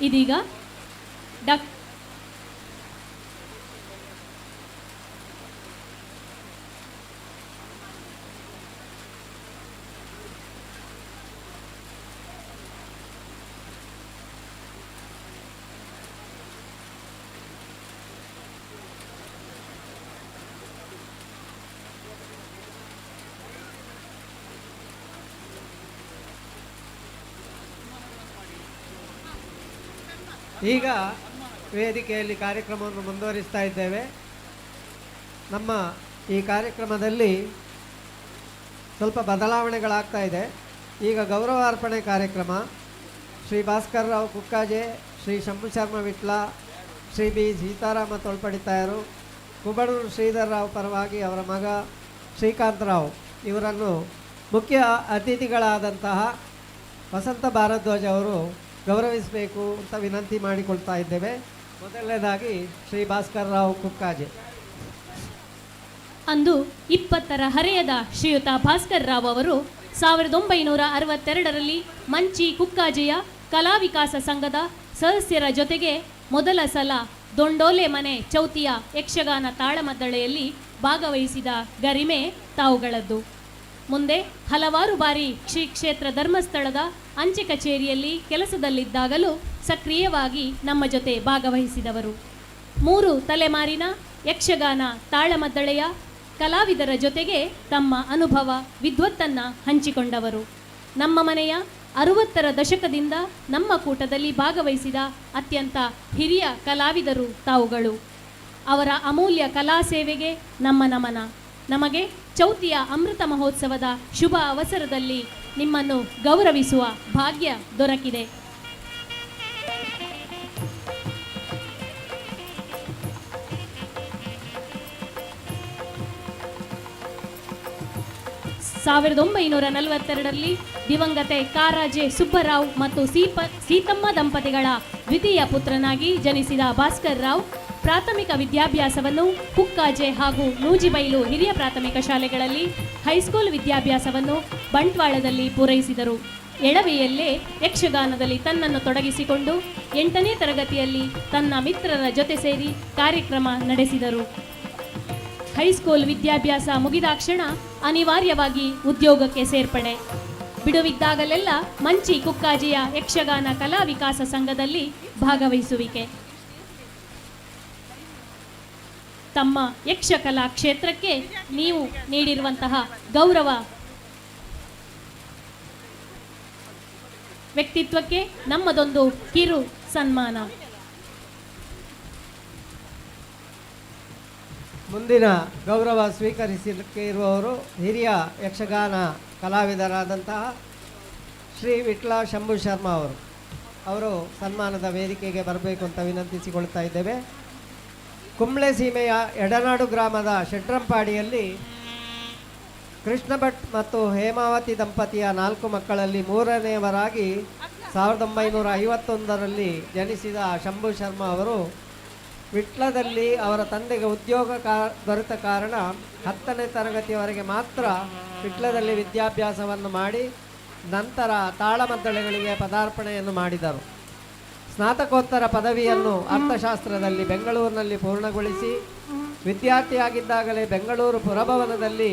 ಇದೀಗ ಡಾಕ್ ಈಗ ವೇದಿಕೆಯಲ್ಲಿ ಕಾರ್ಯಕ್ರಮವನ್ನು ಮುಂದುವರಿಸ್ತಾ ಇದ್ದೇವೆ. ನಮ್ಮ ಈ ಕಾರ್ಯಕ್ರಮದಲ್ಲಿ ಸ್ವಲ್ಪ ಬದಲಾವಣೆಗಳಾಗ್ತಾ ಇದೆ. ಈಗ ಗೌರವಾರ್ಪಣೆ ಕಾರ್ಯಕ್ರಮ ಶ್ರೀ ಭಾಸ್ಕರ್ ರಾವ್ ಕುಕ್ಕಾಜೆ, ಶ್ರೀ ಶಂಭು ಶರ್ಮ ವಿಟ್ಲ, ಶ್ರೀ ಬಿ ಸೀತಾರಾಮ ತೊಳ್ಪಡಿತಾಯರು, ಕುಬಡೂರು ಶ್ರೀಧರ್ ರಾವ್ ಪರವಾಗಿ ಅವರ ಮಗ ಶ್ರೀಕಾಂತ್ ರಾವ್ ಇವರನ್ನು ಮುಖ್ಯ ಅತಿಥಿಗಳಾದಂತಹ ವಸಂತ ಭಾರದ್ವಾಜ್ ಅವರು ಗೌರವಿಸಬೇಕು ಅಂತ ವಿನಂತಿ ಮಾಡಿಕೊಳ್ತಾ ಇದ್ದೇವೆ. ಮೊದಲನೇದಾಗಿ ಶ್ರೀ ಭಾಸ್ಕರ್ ರಾವ್ ಕುಕ್ಕಾಜೆ. ಅಂದು 20ರ ಹರೆಯದ ಶ್ರೀಯುತ ಭಾಸ್ಕರ್ ರಾವ್ ಅವರು 1962ರಲ್ಲಿ ಮಂಚಿ ಕುಕ್ಕಾಜೆಯ ಕಲಾ ವಿಕಾಸ ಸಂಘದ ಸದಸ್ಯರ ಜೊತೆಗೆ ಮೊದಲ ಸಲ ದೊಂಡೋಲೆ ಮನೆ ಚೌತಿಯ ಯಕ್ಷಗಾನ ತಾಳಮದ್ದಳೆಯಲ್ಲಿ ಭಾಗವಹಿಸಿದ ಗರಿಮೆ ತಾವುಗಳದ್ದು. ಮುಂದೆ ಹಲವಾರು ಬಾರಿ ಶ್ರೀ ಕ್ಷೇತ್ರ ಧರ್ಮಸ್ಥಳದ ಅಂಚೆ ಕಚೇರಿಯಲ್ಲಿ ಕೆಲಸದಲ್ಲಿದ್ದಾಗಲೂ ಸಕ್ರಿಯವಾಗಿ ನಮ್ಮ ಜೊತೆ ಭಾಗವಹಿಸಿದವರು. 3 ತಲೆಮಾರಿನ ಯಕ್ಷಗಾನ ತಾಳಮದ್ದಳೆಯ ಕಲಾವಿದರ ಜೊತೆಗೆ ತಮ್ಮ ಅನುಭವ ವಿದ್ವತ್ತನ್ನು ಹಂಚಿಕೊಂಡವರು. ನಮ್ಮ ಮನೆಯ 60ರ ದಶಕದಿಂದ ನಮ್ಮ ಕೂಟದಲ್ಲಿ ಭಾಗವಹಿಸಿದ ಅತ್ಯಂತ ಹಿರಿಯ ಕಲಾವಿದರು ತಾವುಗಳು. ಅವರ ಅಮೂಲ್ಯ ಕಲಾ ಸೇವೆಗೆ ನಮ್ಮ ನಮನ. ನಮಗೆ ಚೌತಿಯ ಅಮೃತ ಮಹೋತ್ಸವದ ಶುಭ ಅವಸರದಲ್ಲಿ ನಿಮ್ಮನ್ನು ಗೌರವಿಸುವ ಭಾಗ್ಯ ದೊರಕಿದೆ. ಸಾವಿರದ 1942ರಲ್ಲಿ ದಿವಂಗತೆ ಕಾರಾಜೆ ಸುಬ್ಬರಾವ್ ಮತ್ತು ಸೀತಮ್ಮ ದಂಪತಿಗಳ ದ್ವಿತೀಯ ಪುತ್ರನಾಗಿ ಜನಿಸಿದ ಭಾಸ್ಕರ್ ರಾವ್ ಪ್ರಾಥಮಿಕ ವಿದ್ಯಾಭ್ಯಾಸವನ್ನು ಕುಕ್ಕಾಜೆ ಹಾಗೂ ನೂಜಿಬೈಲು ಹಿರಿಯ ಪ್ರಾಥಮಿಕ ಶಾಲೆಗಳಲ್ಲಿ, ಹೈಸ್ಕೂಲ್ ವಿದ್ಯಾಭ್ಯಾಸವನ್ನು ಬಂಟ್ವಾಳದಲ್ಲಿ ಪೂರೈಸಿದರು. ಎಳವೆಯಲ್ಲೇ ಯಕ್ಷಗಾನದಲ್ಲಿ ತನ್ನನ್ನು ತೊಡಗಿಸಿಕೊಂಡು 8ನೇ ತರಗತಿಯಲ್ಲಿ ತನ್ನ ಮಿತ್ರರ ಜೊತೆ ಸೇರಿ ಕಾರ್ಯಕ್ರಮ ನಡೆಸಿದರು. ಹೈಸ್ಕೂಲ್ ವಿದ್ಯಾಭ್ಯಾಸ ಮುಗಿದಾಕ್ಷಣ ಅನಿವಾರ್ಯವಾಗಿ ಉದ್ಯೋಗಕ್ಕೆ ಸೇರ್ಪಡೆ. ಬಿಡುವಿದ್ದಾಗಲೆಲ್ಲ ಮಂಚಿ ಕುಕ್ಕಾಜಿಯ ಯಕ್ಷಗಾನ ಕಲಾ ವಿಕಾಸ ಸಂಘದಲ್ಲಿ ಭಾಗವಹಿಸುವಿಕೆ. ತಮ್ಮ ಯಕ್ಷಕಲಾ ಕ್ಷೇತ್ರಕ್ಕೆ ನೀವು ನೀಡಿರುವಂತಹ ಗೌರವ, ವ್ಯಕ್ತಿತ್ವಕ್ಕೆ ನಮ್ಮದೊಂದು ಕಿರು ಸನ್ಮಾನ. ಮುಂದಿನ ಗೌರವ ಸ್ವೀಕರಿಸಲಿಕ್ಕೆ ಇರುವವರು ಹಿರಿಯ ಯಕ್ಷಗಾನ ಕಲಾವಿದರಾದಂತಹ ಶ್ರೀ ವಿಟ್ಲ ಶಂಭು ಶರ್ಮಾ ಅವರು ಸನ್ಮಾನದ ವೇದಿಕೆಗೆ ಬರಬೇಕು ಅಂತ ವಿನಂತಿಸಿಕೊಳ್ತಾ ಇದ್ದೇವೆ. ಕುಂಬ್ಳೆ ಸೀಮೆಯ ಎಡನಾಡು ಗ್ರಾಮದ ಶೆಟ್ರಂಪಾಡಿಯಲ್ಲಿ ಕೃಷ್ಣ ಭಟ್ ಮತ್ತು ಹೇಮಾವತಿ ದಂಪತಿಯ 4 ಮಕ್ಕಳಲ್ಲಿ 3ನೇಯವರಾಗಿ 1951ರಲ್ಲಿ ಜನಿಸಿದ ಶಂಭು ಶರ್ಮಾ ಅವರು ವಿಟ್ಲದಲ್ಲಿ ಅವರ ತಂದೆಗೆ ಉದ್ಯೋಗ ದೊರೆತ ಕಾರಣ 10ನೇ ತರಗತಿಯವರೆಗೆ ಮಾತ್ರ ವಿಟ್ಲದಲ್ಲಿ ವಿದ್ಯಾಭ್ಯಾಸವನ್ನು ಮಾಡಿ ನಂತರ ತಾಳಮದ್ದಳೆಗಳಿಗೆ ಪದಾರ್ಪಣೆಯನ್ನು ಮಾಡಿದರು. ಸ್ನಾತಕೋತ್ತರ ಪದವಿಯನ್ನು ಅರ್ಥಶಾಸ್ತ್ರದಲ್ಲಿ ಬೆಂಗಳೂರಿನಲ್ಲಿ ಪೂರ್ಣಗೊಳಿಸಿ ವಿದ್ಯಾರ್ಥಿಯಾಗಿದ್ದಾಗಲೇ ಬೆಂಗಳೂರು ಪುರಭವನದಲ್ಲಿ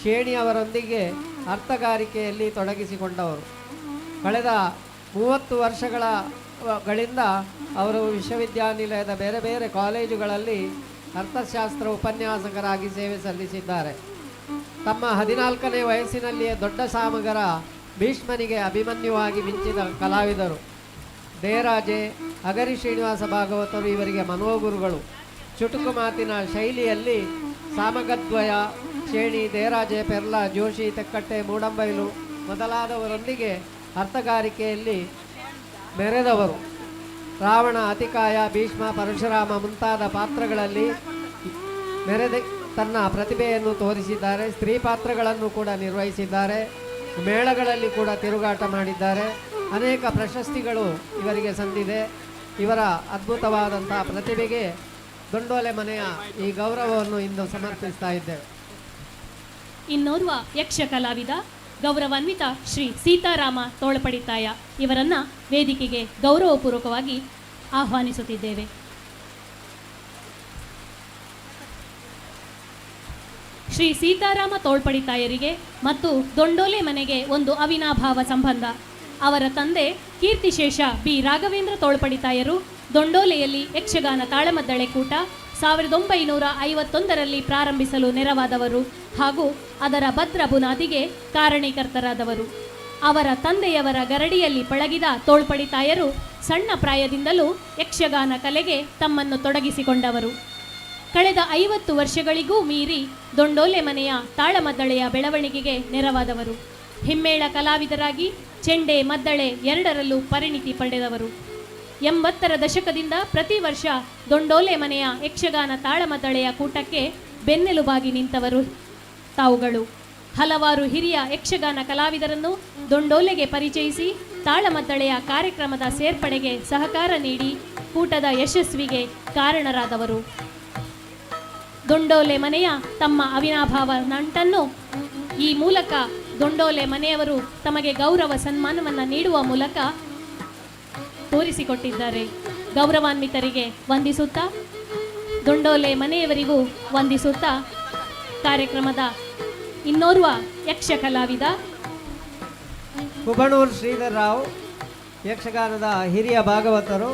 ಶೇಣಿಯವರೊಂದಿಗೆ ಅರ್ಥಗಾರಿಕೆಯಲ್ಲಿ ತೊಡಗಿಸಿಕೊಂಡವರು. ಕಳೆದ 30 ವರ್ಷಗಳಿಂದ ಅವರು ವಿಶ್ವವಿದ್ಯಾನಿಲಯದ ಬೇರೆ ಬೇರೆ ಕಾಲೇಜುಗಳಲ್ಲಿ ಅರ್ಥಶಾಸ್ತ್ರ ಉಪನ್ಯಾಸಕರಾಗಿ ಸೇವೆ ಸಲ್ಲಿಸಿದ್ದಾರೆ. ತಮ್ಮ 14ನೇ ವಯಸ್ಸಿನಲ್ಲಿಯೇ ದೊಡ್ಡ ಸಾಮಗರ ಭೀಷ್ಮನಿಗೆ ಅಭಿಮನ್ಯುವಾಗಿ ಮಿಂಚಿದ ಕಲಾವಿದರು. ದೇರಾಜೆ, ಅಗರಿ ಶ್ರೀನಿವಾಸ ಭಾಗವತರು ಇವರಿಗೆ ಮನೋಗುರುಗಳು. ಚುಟುಕು ಮಾತಿನ ಶೈಲಿಯಲ್ಲಿ ಸಾಮಗದ್ವಯ, ಶೇಣಿ, ದೇರಾಜೆ, ಪೆರ್ಲ, ಜೋಶಿ, ತೆಕ್ಕಟ್ಟೆ, ಮೂಡಂಬೈಲು ಮೊದಲಾದವರೊಂದಿಗೆ ಅರ್ಥಗಾರಿಕೆಯಲ್ಲಿ ಮೆರೆದವರು. ರಾವಣ, ಅತಿಕಾಯ, ಭೀಷ್ಮ, ಪರಶುರಾಮ ಮುಂತಾದ ಪಾತ್ರಗಳಲ್ಲಿ ಮೆರೆದ ತನ್ನ ಪ್ರತಿಭೆಯನ್ನು ತೋರಿಸಿದ್ದಾರೆ. ಸ್ತ್ರೀ ಪಾತ್ರಗಳನ್ನು ಕೂಡ ನಿರ್ವಹಿಸಿದ್ದಾರೆ. ಮೇಳಗಳಲ್ಲಿ ಕೂಡ ತಿರುಗಾಟ ಮಾಡಿದ್ದಾರೆ. ಅನೇಕ ಪ್ರಶಸ್ತಿಗಳು ಇವರಿಗೆ ಸಂದಿದೆ. ಇವರ ಅದ್ಭುತವಾದಂಥ ಪ್ರತಿಭೆಗೆ ದೊಂಡೋಲೆ ಮನೆಯ ಈ ಗೌರವವನ್ನು ಇಂದು ಸಮರ್ಪಿಸ್ತಾ ಇದ್ದೇವೆ. ಇನ್ನೋರ್ವ ಯಕ್ಷ ಕಲಾವಿದ ಗೌರವಾನ್ವಿತ ಶ್ರೀ ಸೀತಾರಾಮ ತೋಳ್ಪಡಿತಾಯ ಇವರನ್ನು ವೇದಿಕೆಗೆ ಗೌರವಪೂರ್ವಕವಾಗಿ ಆಹ್ವಾನಿಸುತ್ತಿದ್ದೇವೆ. ಶ್ರೀ ಸೀತಾರಾಮ ತೋಳ್ಪಡಿತಾಯರಿಗೆ ಮತ್ತು ದೊಂಡೋಲೆ ಮನೆಗೆ ಒಂದು ಅವಿನಾಭಾವ ಸಂಬಂಧ. ಅವರ ತಂದೆ ಕೀರ್ತಿಶೇಷ ಬಿ ರಾಘವೇಂದ್ರ ತೋಳ್ಪಡಿತಾಯರು ದೊಂಡೋಲೆಯಲ್ಲಿ ಯಕ್ಷಗಾನ ತಾಳಮದ್ದಳೆ ಕೂಟ 1951ರಲ್ಲಿ ಪ್ರಾರಂಭಿಸಲು ನೆರವಾದವರು ಹಾಗೂ ಅದರ ಭದ್ರ ಬುನಾದಿಗೆ ಕಾರಣೀಕರ್ತರಾದವರು. ಅವರ ತಂದೆಯವರ ಗರಡಿಯಲ್ಲಿ ಪಳಗಿದ ತೋಳ್ಪಡಿತಾಯರು ಸಣ್ಣ ಪ್ರಾಯದಿಂದಲೂ ಯಕ್ಷಗಾನ ಕಲೆಗೆ ತಮ್ಮನ್ನು ತೊಡಗಿಸಿಕೊಂಡವರು. ಕಳೆದ 50 ವರ್ಷಗಳಿಗೂ ಮೀರಿ ದೊಂಡೋಲೆ ಮನೆಯ ತಾಳಮದ್ದಳೆಯ ಬೆಳವಣಿಗೆಗೆ ನೆರವಾದವರು. ಹಿಮ್ಮೇಳ ಕಲಾವಿದರಾಗಿ ಚೆಂಡೆ ಮದ್ದಳೆ ಎರಡರಲ್ಲೂ ಪರಿಣಿತಿ ಪಡೆದವರು. 80ರ ದಶಕದಿಂದ ಪ್ರತಿ ವರ್ಷ ದೊಂಡೋಲೆ ಮನೆಯ ಯಕ್ಷಗಾನ ತಾಳಮದ್ದಳೆಯ ಕೂಟಕ್ಕೆ ಬೆನ್ನೆಲುಬಾಗಿ ನಿಂತವರು ತಾವುಗಳು. ಹಲವಾರು ಹಿರಿಯ ಯಕ್ಷಗಾನ ಕಲಾವಿದರನ್ನು ದೊಂಡೋಲೆಗೆ ಪರಿಚಯಿಸಿ ತಾಳಮದ್ದಳೆಯ ಕಾರ್ಯಕ್ರಮದ ಸೇರ್ಪಡೆಗೆ ಸಹಕಾರ ನೀಡಿ ಕೂಟದ ಯಶಸ್ವಿಗೆ ಕಾರಣರಾದವರು. ದೊಂಡೋಲೆ ಮನೆಯ ತಮ್ಮ ಅವಿನಾಭಾವ ನಂಟನ್ನು ಈ ಮೂಲಕ ದೊಂಡೋಲೆ ಮನೆಯವರು ತಮಗೆ ಗೌರವ ಸನ್ಮಾನವನ್ನು ನೀಡುವ ಮೂಲಕ ತೋರಿಸಿಕೊಟ್ಟಿದ್ದಾರೆ. ಗೌರವಾನ್ವಿತರಿಗೆ ವಂದಿಸುತ್ತಾ, ದೊಂಡೋಲೆ ಮನೆಯವರಿಗೂ ವಂದಿಸುತ್ತಾ, ಕಾರ್ಯಕ್ರಮದ ಇನ್ನೋರ್ವ ಯಕ್ಷ ಕಲಾವಿದ ಕುಬಣೂರು ಶ್ರೀಧರ್ ರಾವ್, ಯಕ್ಷಗಾನದ ಹಿರಿಯ ಭಾಗವತರು,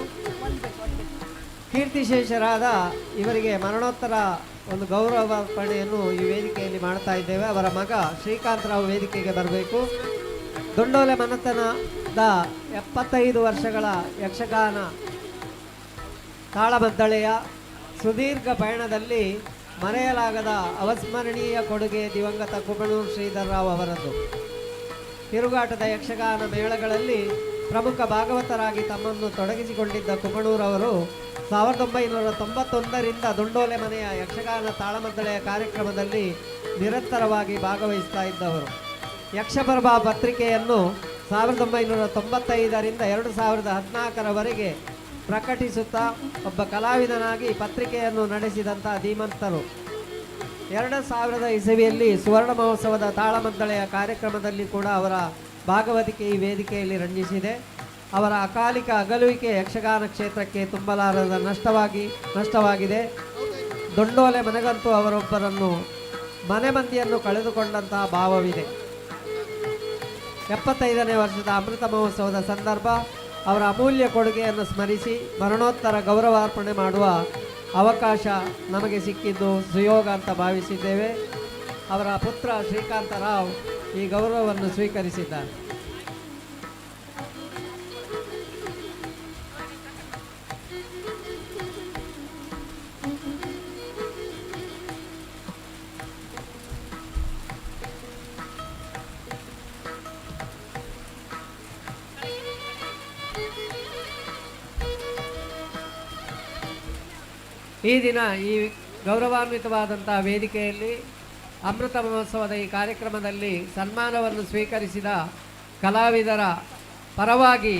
ಕೀರ್ತಿಶೇಷರಾದ ಇವರಿಗೆ ಮರಣೋತ್ತರ ಒಂದು ಗೌರವಾರ್ಪಣೆಯನ್ನು ಈ ವೇದಿಕೆಯಲ್ಲಿ ಮಾಡ್ತಾ ಇದ್ದೇವೆ. ಅವರ ಮಗ ಶ್ರೀಕಾಂತ್ ರಾವ್ ವೇದಿಕೆಗೆ ಬರಬೇಕು. ದೊಂಡೋಲೆ ಮನೆತನದ 75 ವರ್ಷಗಳ ಯಕ್ಷಗಾನ ತಾಳಮದ್ದಳೆಯ ಸುದೀರ್ಘ ಪಯಣದಲ್ಲಿ ಮರೆಯಲಾಗದ ಅವಸ್ಮರಣೀಯ ಕೊಡುಗೆ ದಿವಂಗತ ಕುಬಣೂರು ಶ್ರೀಧರ್ ರಾವ್ ಅವರದ್ದು. ತಿರುಗಾಟದ ಯಕ್ಷಗಾನ ಮೇಳಗಳಲ್ಲಿ ಪ್ರಮುಖ ಭಾಗವತರಾಗಿ ತಮ್ಮನ್ನು ತೊಡಗಿಸಿಕೊಂಡಿದ್ದ ಕುಬಣೂರವರು 1991ರಿಂದ ದೊಂಡೋಲೆ ಮನೆಯ ಯಕ್ಷಗಾನ ತಾಳಮದ್ದಳೆಯ ಕಾರ್ಯಕ್ರಮದಲ್ಲಿ ನಿರಂತರವಾಗಿ ಭಾಗವಹಿಸ್ತಾ ಇದ್ದವರು. ಯಕ್ಷಪ್ರಭಾ ಪತ್ರಿಕೆಯನ್ನು 1995ರಿಂದ 2014ರವರೆಗೆ ಪ್ರಕಟಿಸುತ್ತಾ ಒಬ್ಬ ಕಲಾವಿದನಾಗಿ ಪತ್ರಿಕೆಯನ್ನು ನಡೆಸಿದಂಥ ಧೀಮಂತರು. 2000 ಇಸವಿಯಲ್ಲಿ ಸುವರ್ಣ ಮಹೋತ್ಸವದ ತಾಳಮದ್ದಳೆಯ ಕಾರ್ಯಕ್ರಮದಲ್ಲಿ ಕೂಡ ಅವರ ಭಾಗವತಿಕೆ ಈ ವೇದಿಕೆಯಲ್ಲಿ ರಂಜಿಸಿದೆ. ಅವರ ಅಕಾಲಿಕ ಅಗಲುವಿಕೆ ಯಕ್ಷಗಾನ ಕ್ಷೇತ್ರಕ್ಕೆ ತುಂಬಲಾರದ ನಷ್ಟವಾಗಿದೆ. ದೊಂಡೋಲೆ ಮನೆಗಂತೂ ಅವರೊಬ್ಬರನ್ನು ಮನೆ ಮಂದಿಯನ್ನು ಕಳೆದುಕೊಂಡಂತಹ ಭಾವವಿದೆ. 75ನೇ ವರ್ಷದ ಅಮೃತ ಮಹೋತ್ಸವದ ಸಂದರ್ಭ ಅವರ ಅಮೂಲ್ಯ ಕೊಡುಗೆಯನ್ನು ಸ್ಮರಿಸಿ ಮರಣೋತ್ತರ ಗೌರವಾರ್ಪಣೆ ಮಾಡುವ ಅವಕಾಶ ನಮಗೆ ಸಿಕ್ಕಿದ್ದು ಸುಯೋಗ ಅಂತ ಭಾವಿಸಿದ್ದೇವೆ. ಅವರ ಪುತ್ರ ಶ್ರೀಕಾಂತ ರಾವ್ ಈ ಗೌರವವನ್ನು ಸ್ವೀಕರಿಸಿದ್ದಾರೆ. ಈ ದಿನ ಈ ಗೌರವಾನ್ವಿತವಾದಂಥ ವೇದಿಕೆಯಲ್ಲಿ ಅಮೃತ ಮಹೋತ್ಸವದ ಈ ಕಾರ್ಯಕ್ರಮದಲ್ಲಿ ಸನ್ಮಾನವನ್ನು ಸ್ವೀಕರಿಸಿದ ಕಲಾವಿದರ ಪರವಾಗಿ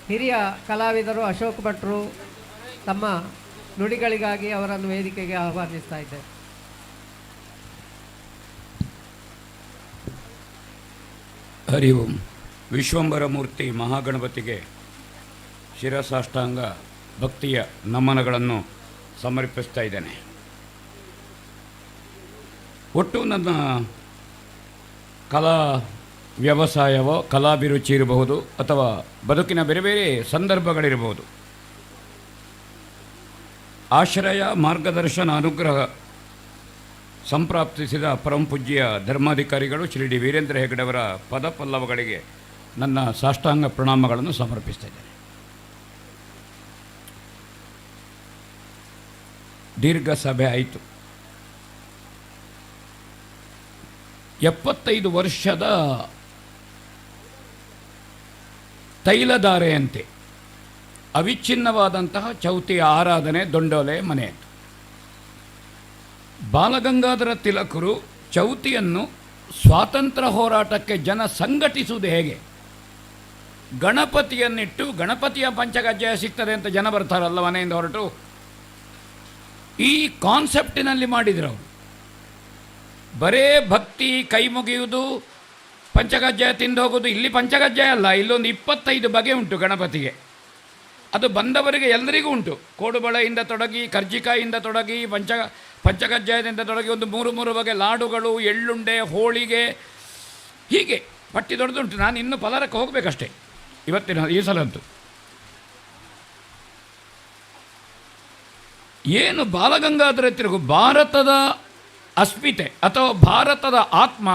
ಹಿರಿಯ ಕಲಾವಿದರು ಅಶೋಕ್ ಭಟ್ರು ತಮ್ಮ ನುಡಿಗಳಿಗಾಗಿ ಅವರನ್ನು ವೇದಿಕೆಗೆ ಆಹ್ವಾನಿಸ್ತಾ ಇದ್ದಾರೆ. ಹರಿ ಓಂ. ವಿಶ್ವಂಬರ ಮೂರ್ತಿ ಮಹಾಗಣಪತಿಗೆ ಶಿರಸಾಷ್ಟಾಂಗ ಭಕ್ತಿಯ ನಮನಗಳನ್ನು ಸಮರ್ಪಿಸ್ತಾ ಇದ್ದೇನೆ. ಒಟ್ಟು ನನ್ನ ಕಲಾ ವ್ಯವಸಾಯವೋ ಕಲಾಭಿರುಚಿ ಇರಬಹುದು ಅಥವಾ ಬದುಕಿನ ಬೇರೆ ಬೇರೆ ಸಂದರ್ಭಗಳಿರಬಹುದು. ಆಶ್ರಯ ಮಾರ್ಗದರ್ಶನ ಅನುಗ್ರಹ ಸಂಪ್ರಾಪ್ತಿಸಿದ ಪರಮಪೂಜ್ಯ ಧರ್ಮಾಧಿಕಾರಿಗಳು ಶ್ರೀ ಡಿ ವೀರೇಂದ್ರ ಹೆಗಡೆಯವರ ಪದಪಲ್ಲವಗಳಿಗೆ ನನ್ನ ಸಾಷ್ಟಾಂಗ ಪ್ರಣಾಮಗಳನ್ನು ಸಮರ್ಪಿಸ್ತಾ ಇದ್ದೇನೆ. ದೀರ್ಘ ಸಭೆ ಆಯಿತು. 75 ವರ್ಷದ ತೈಲಧಾರೆಯಂತೆ ಅವಿಚ್ಛಿನ್ನವಾದಂತಹ ಚೌತಿಯ ಆರಾಧನೆ ದೊಂಡೋಲೆ ಮನೆಯದು. ಬಾಲಗಂಗಾಧರ ತಿಲಕರು ಚೌತಿಯನ್ನು ಸ್ವಾತಂತ್ರ್ಯ ಹೋರಾಟಕ್ಕೆ ಜನ ಸಂಘಟಿಸುವುದು ಹೇಗೆ, ಗಣಪತಿಯನ್ನಿಟ್ಟು ಗಣಪತಿಯ ಪಂಚಗಜ್ಜಯ ಸಿಗ್ತದೆ ಅಂತ ಜನ ಬರ್ತಾರಲ್ಲ ಮನೆಯಿಂದ ಹೊರಟು, ಈ ಕಾನ್ಸೆಪ್ಟಿನಲ್ಲಿ ಮಾಡಿದ್ರು ಅವರು. ಬರೇ ಭಕ್ತಿ, ಕೈ ಮುಗಿಯುವುದು, ಪಂಚಕಜ್ಜಾಯ ತಿಂದು ಹೋಗೋದು. ಇಲ್ಲಿ ಪಂಚಕಜ್ಜಾಯ ಅಲ್ಲ, ಇಲ್ಲೊಂದು 25 ಬಗೆ ಉಂಟು ಗಣಪತಿಗೆ. ಅದು ಬಂದವರಿಗೆ ಎಲ್ಲರಿಗೂ ಉಂಟು. ಕೋಡುಬಳೆಯಿಂದ ತೊಡಗಿ, ಕರ್ಜಿಕಾಯಿಂದ ತೊಡಗಿ, ಪಂಚಕಜ್ಜಾಯದಿಂದ ತೊಡಗಿ ಒಂದು 3 ಬಗೆ ಲಾಡುಗಳು, ಎಳ್ಳುಂಡೆ, ಹೋಳಿಗೆ, ಹೀಗೆ ಪಟ್ಟಿ ದೊಡ್ಡದುಂಟು. ನಾನು ಇನ್ನೂ ಪಲರಕ್ಕೆ ಹೋಗಬೇಕಷ್ಟೇ ಈ ಸಲ ಅಂತೂ. ಏನು ಬಾಲಗಂಗಾಧರ ತಿರುಗು ಭಾರತದ ಅಸ್ಮಿತೆ ಅಥವಾ ಭಾರತದ ಆತ್ಮ,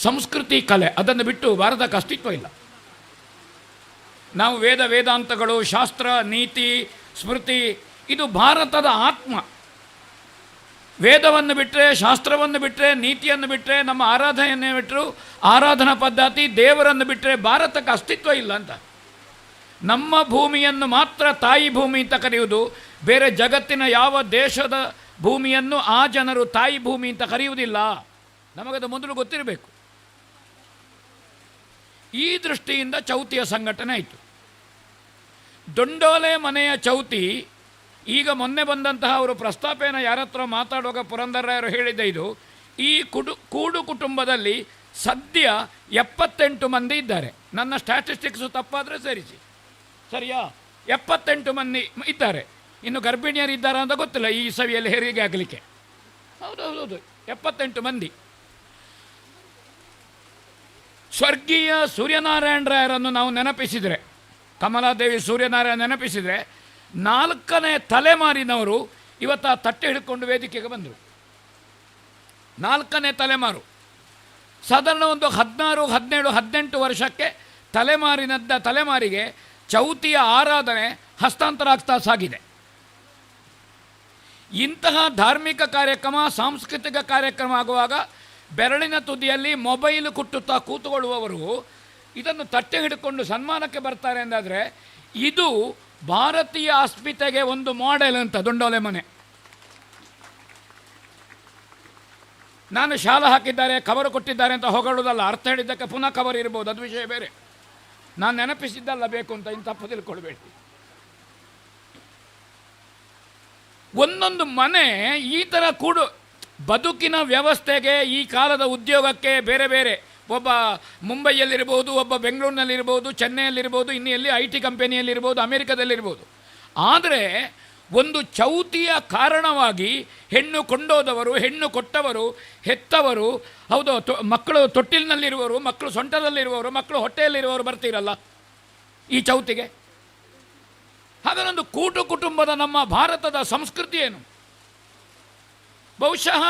ಸಂಸ್ಕೃತಿ, ಕಲೆ, ಅದನ್ನು ಬಿಟ್ಟು ಭಾರತಕ್ಕೆ ಅಸ್ತಿತ್ವ ಇಲ್ಲ. ನಾವು ವೇದಾಂತಗಳು, ಶಾಸ್ತ್ರ, ನೀತಿ, ಸ್ಮೃತಿ, ಇದು ಭಾರತದ ಆತ್ಮ. ವೇದವನ್ನು ಬಿಟ್ಟರೆ, ಶಾಸ್ತ್ರವನ್ನು ಬಿಟ್ಟರೆ, ನೀತಿಯನ್ನು ಬಿಟ್ಟರೆ, ನಮ್ಮ ಆರಾಧನೆಯನ್ನು ಬಿಟ್ಟರು, ಆರಾಧನಾ ಪದ್ಧತಿ, ದೇವರನ್ನು ಬಿಟ್ಟರೆ ಭಾರತಕ್ಕೆ ಅಸ್ತಿತ್ವ ಇಲ್ಲ ಅಂತ. ನಮ್ಮ ಭೂಮಿಯನ್ನು ಮಾತ್ರ ತಾಯಿ ಭೂಮಿ ಅಂತ ಕರೆಯುವುದು. ಬೇರೆ ಜಗತ್ತಿನ ಯಾವ ದೇಶದ ಭೂಮಿಯನ್ನು ಆ ಜನರು ತಾಯಿ ಭೂಮಿ ಅಂತ ಕರೆಯುವುದಿಲ್ಲ. ನಮಗದು ಮೊದಲು ಗೊತ್ತಿರಬೇಕು. ಈ ದೃಷ್ಟಿಯಿಂದ ಚೌತಿಯ ಸಂಘಟನೆ ಆಯಿತು. ದೊಂಡೋಲೆ ಮನೆಯ ಚೌತಿ ಈಗ ಮೊನ್ನೆ ಬಂದಂತಹ ಅವರು ಪ್ರಸ್ತಾಪೇನ ಯಾರ ಹತ್ರ ಮಾತಾಡುವಾಗ ಪುರಂದರರಾಯರು ಹೇಳಿದ್ದೆ, ಇದು ಈ ಕೂಡು ಕುಟುಂಬದಲ್ಲಿ ಸದ್ಯ 78 ಮಂದಿ ಇದ್ದಾರೆ. ನನ್ನ ಸ್ಟ್ಯಾಟಿಸ್ಟಿಕ್ಸು ತಪ್ಪಾದರೆ ಸೇರಿಸಿ, ಸರಿಯಾ? 78 ಮಂದಿ ಇದ್ದಾರೆ. ಇನ್ನು ಗರ್ಭಿಣಿಯರು ಇದ್ದಾರಾ ಅಂತ ಗೊತ್ತಿಲ್ಲ ಈ ಸವಿಯಲ್ಲಿ ಹೆರಿಗೆ ಆಗಲಿಕ್ಕೆ. ಹೌದು 78 ಮಂದಿ. ಸ್ವರ್ಗೀಯ ಸೂರ್ಯನಾರಾಯಣ ರಾಯರನ್ನು ನಾವು ನೆನಪಿಸಿದರೆ, ಕಮಲಾದೇವಿ ಸೂರ್ಯನಾರಾಯಣ ನೆನಪಿಸಿದರೆ, 4ನೇ ತಲೆಮಾರಿನವರು ಇವತ್ತು ಆ ತಟ್ಟೆ ಹಿಡ್ಕೊಂಡು ವೇದಿಕೆಗೆ ಬಂದರು. 4ನೇ ತಲೆಮಾರು ಸಾಧಾರಣ ಒಂದು 16, 17, 18 ವರ್ಷಕ್ಕೆ ತಲೆಮಾರಿಗೆ ಚೌತಿಯ ಆರಾಧನೆ ಹಸ್ತಾಂತರ ಆಗ್ತಾ ಸಾಗಿದೆ. ಇಂತಹ ಧಾರ್ಮಿಕ ಕಾರ್ಯಕ್ರಮ, ಸಾಂಸ್ಕೃತಿಕ ಕಾರ್ಯಕ್ರಮ ಆಗುವಾಗ ಬೆರಳಿನ ತುದಿಯಲ್ಲಿ ಮೊಬೈಲ್ ಕುಟ್ಟುತ್ತಾ ಕೂತುಕೊಳ್ಳುವವರು ಇದನ್ನು ತಟ್ಟೆ ಹಿಡ್ಕೊಂಡು ಸನ್ಮಾನಕ್ಕೆ ಬರ್ತಾರೆ ಎಂದಾದರೆ, ಇದು ಭಾರತೀಯ ಅಸ್ಮಿತೆಗೆ ಒಂದು ಮಾಡೆಲ್ ಅಂತ ದೊಂಡೋಲೆ ಮನೆ. ನಾನು ಶಾಲೆ ಹಾಕಿದ್ದಾರೆ, ಕವರು ಕೊಟ್ಟಿದ್ದಾರೆ ಅಂತ ಹೊಗಳುವುದಲ್ಲ. ಅರ್ಥ ಹೇಳಿದ್ದಕ್ಕೆ ಪುನಃ ಕವರ್ ಇರ್ಬೋದು, ಅದು ವಿಷಯ ಬೇರೆ. ನಾನು ನೆನಪಿಸಿದ್ದಲ್ಲ ಬೇಕು ಅಂತ ಇನ್ನು ತಪ್ಪು ತಿಳ್ಕೊಳ್ಬೇಡಿ. ಒಂದೊಂದು ಮನೆ ಈ ಥರ ಬದುಕಿನ ವ್ಯವಸ್ಥೆಗೆ, ಈ ಕಾಲದ ಉದ್ಯೋಗಕ್ಕೆ ಬೇರೆ ಬೇರೆ, ಒಬ್ಬ ಮುಂಬೈಯಲ್ಲಿರ್ಬೋದು, ಒಬ್ಬ ಬೆಂಗಳೂರಿನಲ್ಲಿರ್ಬೋದು, ಚೆನ್ನೈಯಲ್ಲಿರ್ಬೋದು, ಇನ್ನು ಎಲ್ಲಿ IT ಕಂಪನಿಯಲ್ಲಿರ್ಬೋದು, ಅಮೆರಿಕದಲ್ಲಿರ್ಬೋದು. ಆದರೆ ಒಂದು ಚೌತಿಯ ಕಾರಣವಾಗಿ ಹೆಣ್ಣು ಕೊಂಡೋದವರು, ಹೆಣ್ಣು ಕೊಟ್ಟವರು, ಹೆತ್ತವರು, ಹೌದು, ಮಕ್ಕಳು ತೊಟ್ಟಿಲಿನಲ್ಲಿರುವವರು, ಮಕ್ಕಳು ಸೊಂಟದಲ್ಲಿರುವವರು, ಮಕ್ಕಳು ಹೊಟ್ಟೆಯಲ್ಲಿರುವವರು ಬರ್ತೀರಲ್ಲ ಈ ಚೌತಿಗೆ. ಹಾಗಾದೊಂದು ಕುಟುಂಬದ ನಮ್ಮ ಭಾರತದ ಸಂಸ್ಕೃತಿ ಏನು? ಬಹುಶಃ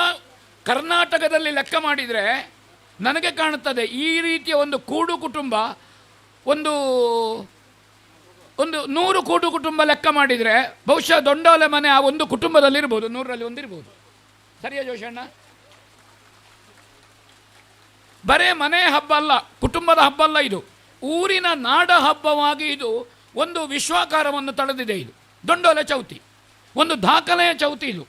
ಕರ್ನಾಟಕದಲ್ಲಿ ಲೆಕ್ಕ ಮಾಡಿದರೆ ನನಗೆ ಕಾಣುತ್ತದೆ ಈ ರೀತಿಯ ಒಂದು ಕುಟುಂಬ ಒಂದು 100 ಕುಟುಂಬ ಲೆಕ್ಕ ಮಾಡಿದರೆ ಬಹುಶಃ ದೊಂಡೋಲೆ ಮನೆ ಆ ಒಂದು ಕುಟುಂಬದಲ್ಲಿರ್ಬೋದು, 100ರಲ್ಲಿ ಒಂದಿರ್ಬೋದು. ಸರಿಯಾ ಜೋಶಣ್ಣ? ಬರೇ ಮನೆ ಹಬ್ಬ ಅಲ್ಲ, ಕುಟುಂಬದ ಹಬ್ಬ ಅಲ್ಲ, ಇದು ಊರಿನ ನಾಡ ಹಬ್ಬವಾಗಿ ಇದು ಒಂದು ವಿಶ್ವಾಕಾರವನ್ನು ತಳೆದಿದೆ. ಇದು ದೊಂಡೋಲೆ ಚೌತಿ, ಒಂದು ದಾಖಲೆಯ ಚೌತಿ ಇದು.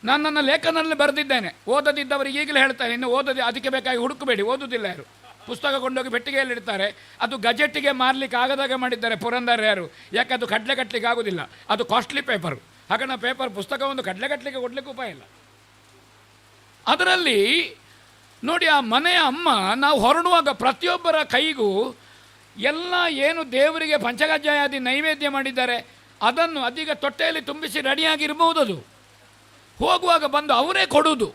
ನಾನು ನನ್ನ ಲೇಖನದಲ್ಲಿ ಬರೆದಿದ್ದೇನೆ, ಓದದಿದ್ದವರಿಗೆ ಈಗಲೇ ಹೇಳ್ತಾರೆ, ಇನ್ನು ಅದಕ್ಕೆ ಬೇಕಾಗಿ ಹುಡುಕಬೇಡಿ, ಓದುವುದಿಲ್ಲ ಯಾರು. ಪುಸ್ತಕ ಕೊಂಡೋಗಿ ಪೆಟ್ಟಿಗೆಯಲ್ಲಿಡ್ತಾರೆ. ಅದು ಗಜೆಟ್ಟಿಗೆ ಮಾರಲಿಕ್ಕೆ ಆಗದಾಗೆ ಮಾಡಿದ್ದಾರೆ ಪುರಂದರರಾಯರು. ಯಾಕೆ ಅದು ಕಡಲೆ ಕಟ್ಟಲಿಕ್ಕೆ ಆಗೋದಿಲ್ಲ, ಅದು ಕಾಸ್ಟ್ಲಿ ಪೇಪರು. ಹಾಗನ್ನ ಪೇಪರ್ ಪುಸ್ತಕವನ್ನು ಕಡಲೆ ಕಟ್ಟಲಿಕ್ಕೆ ಕೊಡಲಿಕ್ಕೆ ಉಪಾಯ ಇಲ್ಲ. ಅದರಲ್ಲಿ ನೋಡಿ, ಆ ಮನೆಯ ಅಮ್ಮ ನಾವು ಹೊರಡುವಾಗ ಪ್ರತಿಯೊಬ್ಬರ ಕೈಗೂ ಎಲ್ಲ ಏನು ದೇವರಿಗೆ ಪಂಚಕಜ್ಜಾಯಾದಿ ನೈವೇದ್ಯ ಮಾಡಿದ್ದಾರೆ ಅದನ್ನು ಅದೀಗ ತೊಟ್ಟೆಯಲ್ಲಿ ತುಂಬಿಸಿ ರೆಡಿಯಾಗಿರ್ಬೋದು. ಅದು ಹೋಗುವಾಗ ಬಂದು ಅವರೇ ಕೊಡುವುದು.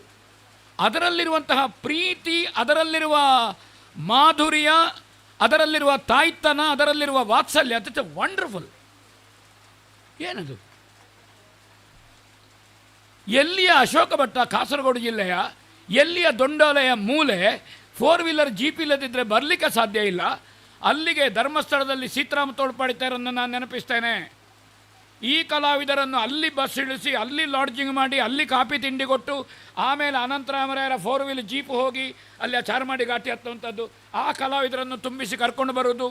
ಅದರಲ್ಲಿರುವಂತಹ ಪ್ರೀತಿ, ಅದರಲ್ಲಿರುವ ಮಾಧುರ್ಯ, ಅದರಲ್ಲಿರುವ ತಾಯ್ತನ, ಅದರಲ್ಲಿರುವ ವಾತ್ಸಲ್ಯ, ದಟ್ ಇಸ್ ವಂಡರ್ಫುಲ್. ಏನದು? ಎಲ್ಲಿಯ ಅಶೋಕ ಭಟ್ಟ ಕಾಸರಗೋಡು ಜಿಲ್ಲೆಯ, ಎಲ್ಲಿಯ ದೊಂಡೋಲೆಯ ಮೂಲೆ 4 ವೀಲರ್ ಜೀಪ್ ಇಲ್ಲದಿದ್ದರೆ ಬರಲಿಕ್ಕೆ ಸಾಧ್ಯ ಇಲ್ಲ. ಅಲ್ಲಿಗೆ ಧರ್ಮಸ್ಥಳದಲ್ಲಿ ಸೀತಾರಾಮ ತೋಳ್ಪಾಡಿತಾರನ್ನು ನಾನು ನೆನಪಿಸ್ತೇನೆ. ಈ ಕಲಾವಿದರನ್ನು ಅಲ್ಲಿ ಬಸ್ ಇಳಿಸಿ, ಅಲ್ಲಿ ಲಾಡ್ಜಿಂಗ್ ಮಾಡಿ, ಅಲ್ಲಿ ಕಾಫಿ ತಿಂಡಿ ಕೊಟ್ಟು, ಆಮೇಲೆ ಅನಂತರಾಮರಾಯರ 4 ವೀಲರ್ ಜೀಪ್ ಹೋಗಿ ಅಲ್ಲಿ ಆ ಚಾರ್ಮಾಡಿ ಘಾಟಿ ಹತ್ತುವಂಥದ್ದು, ಆ ಕಲಾವಿದರನ್ನು ತುಂಬಿಸಿ ಕರ್ಕೊಂಡು ಬರೋದು.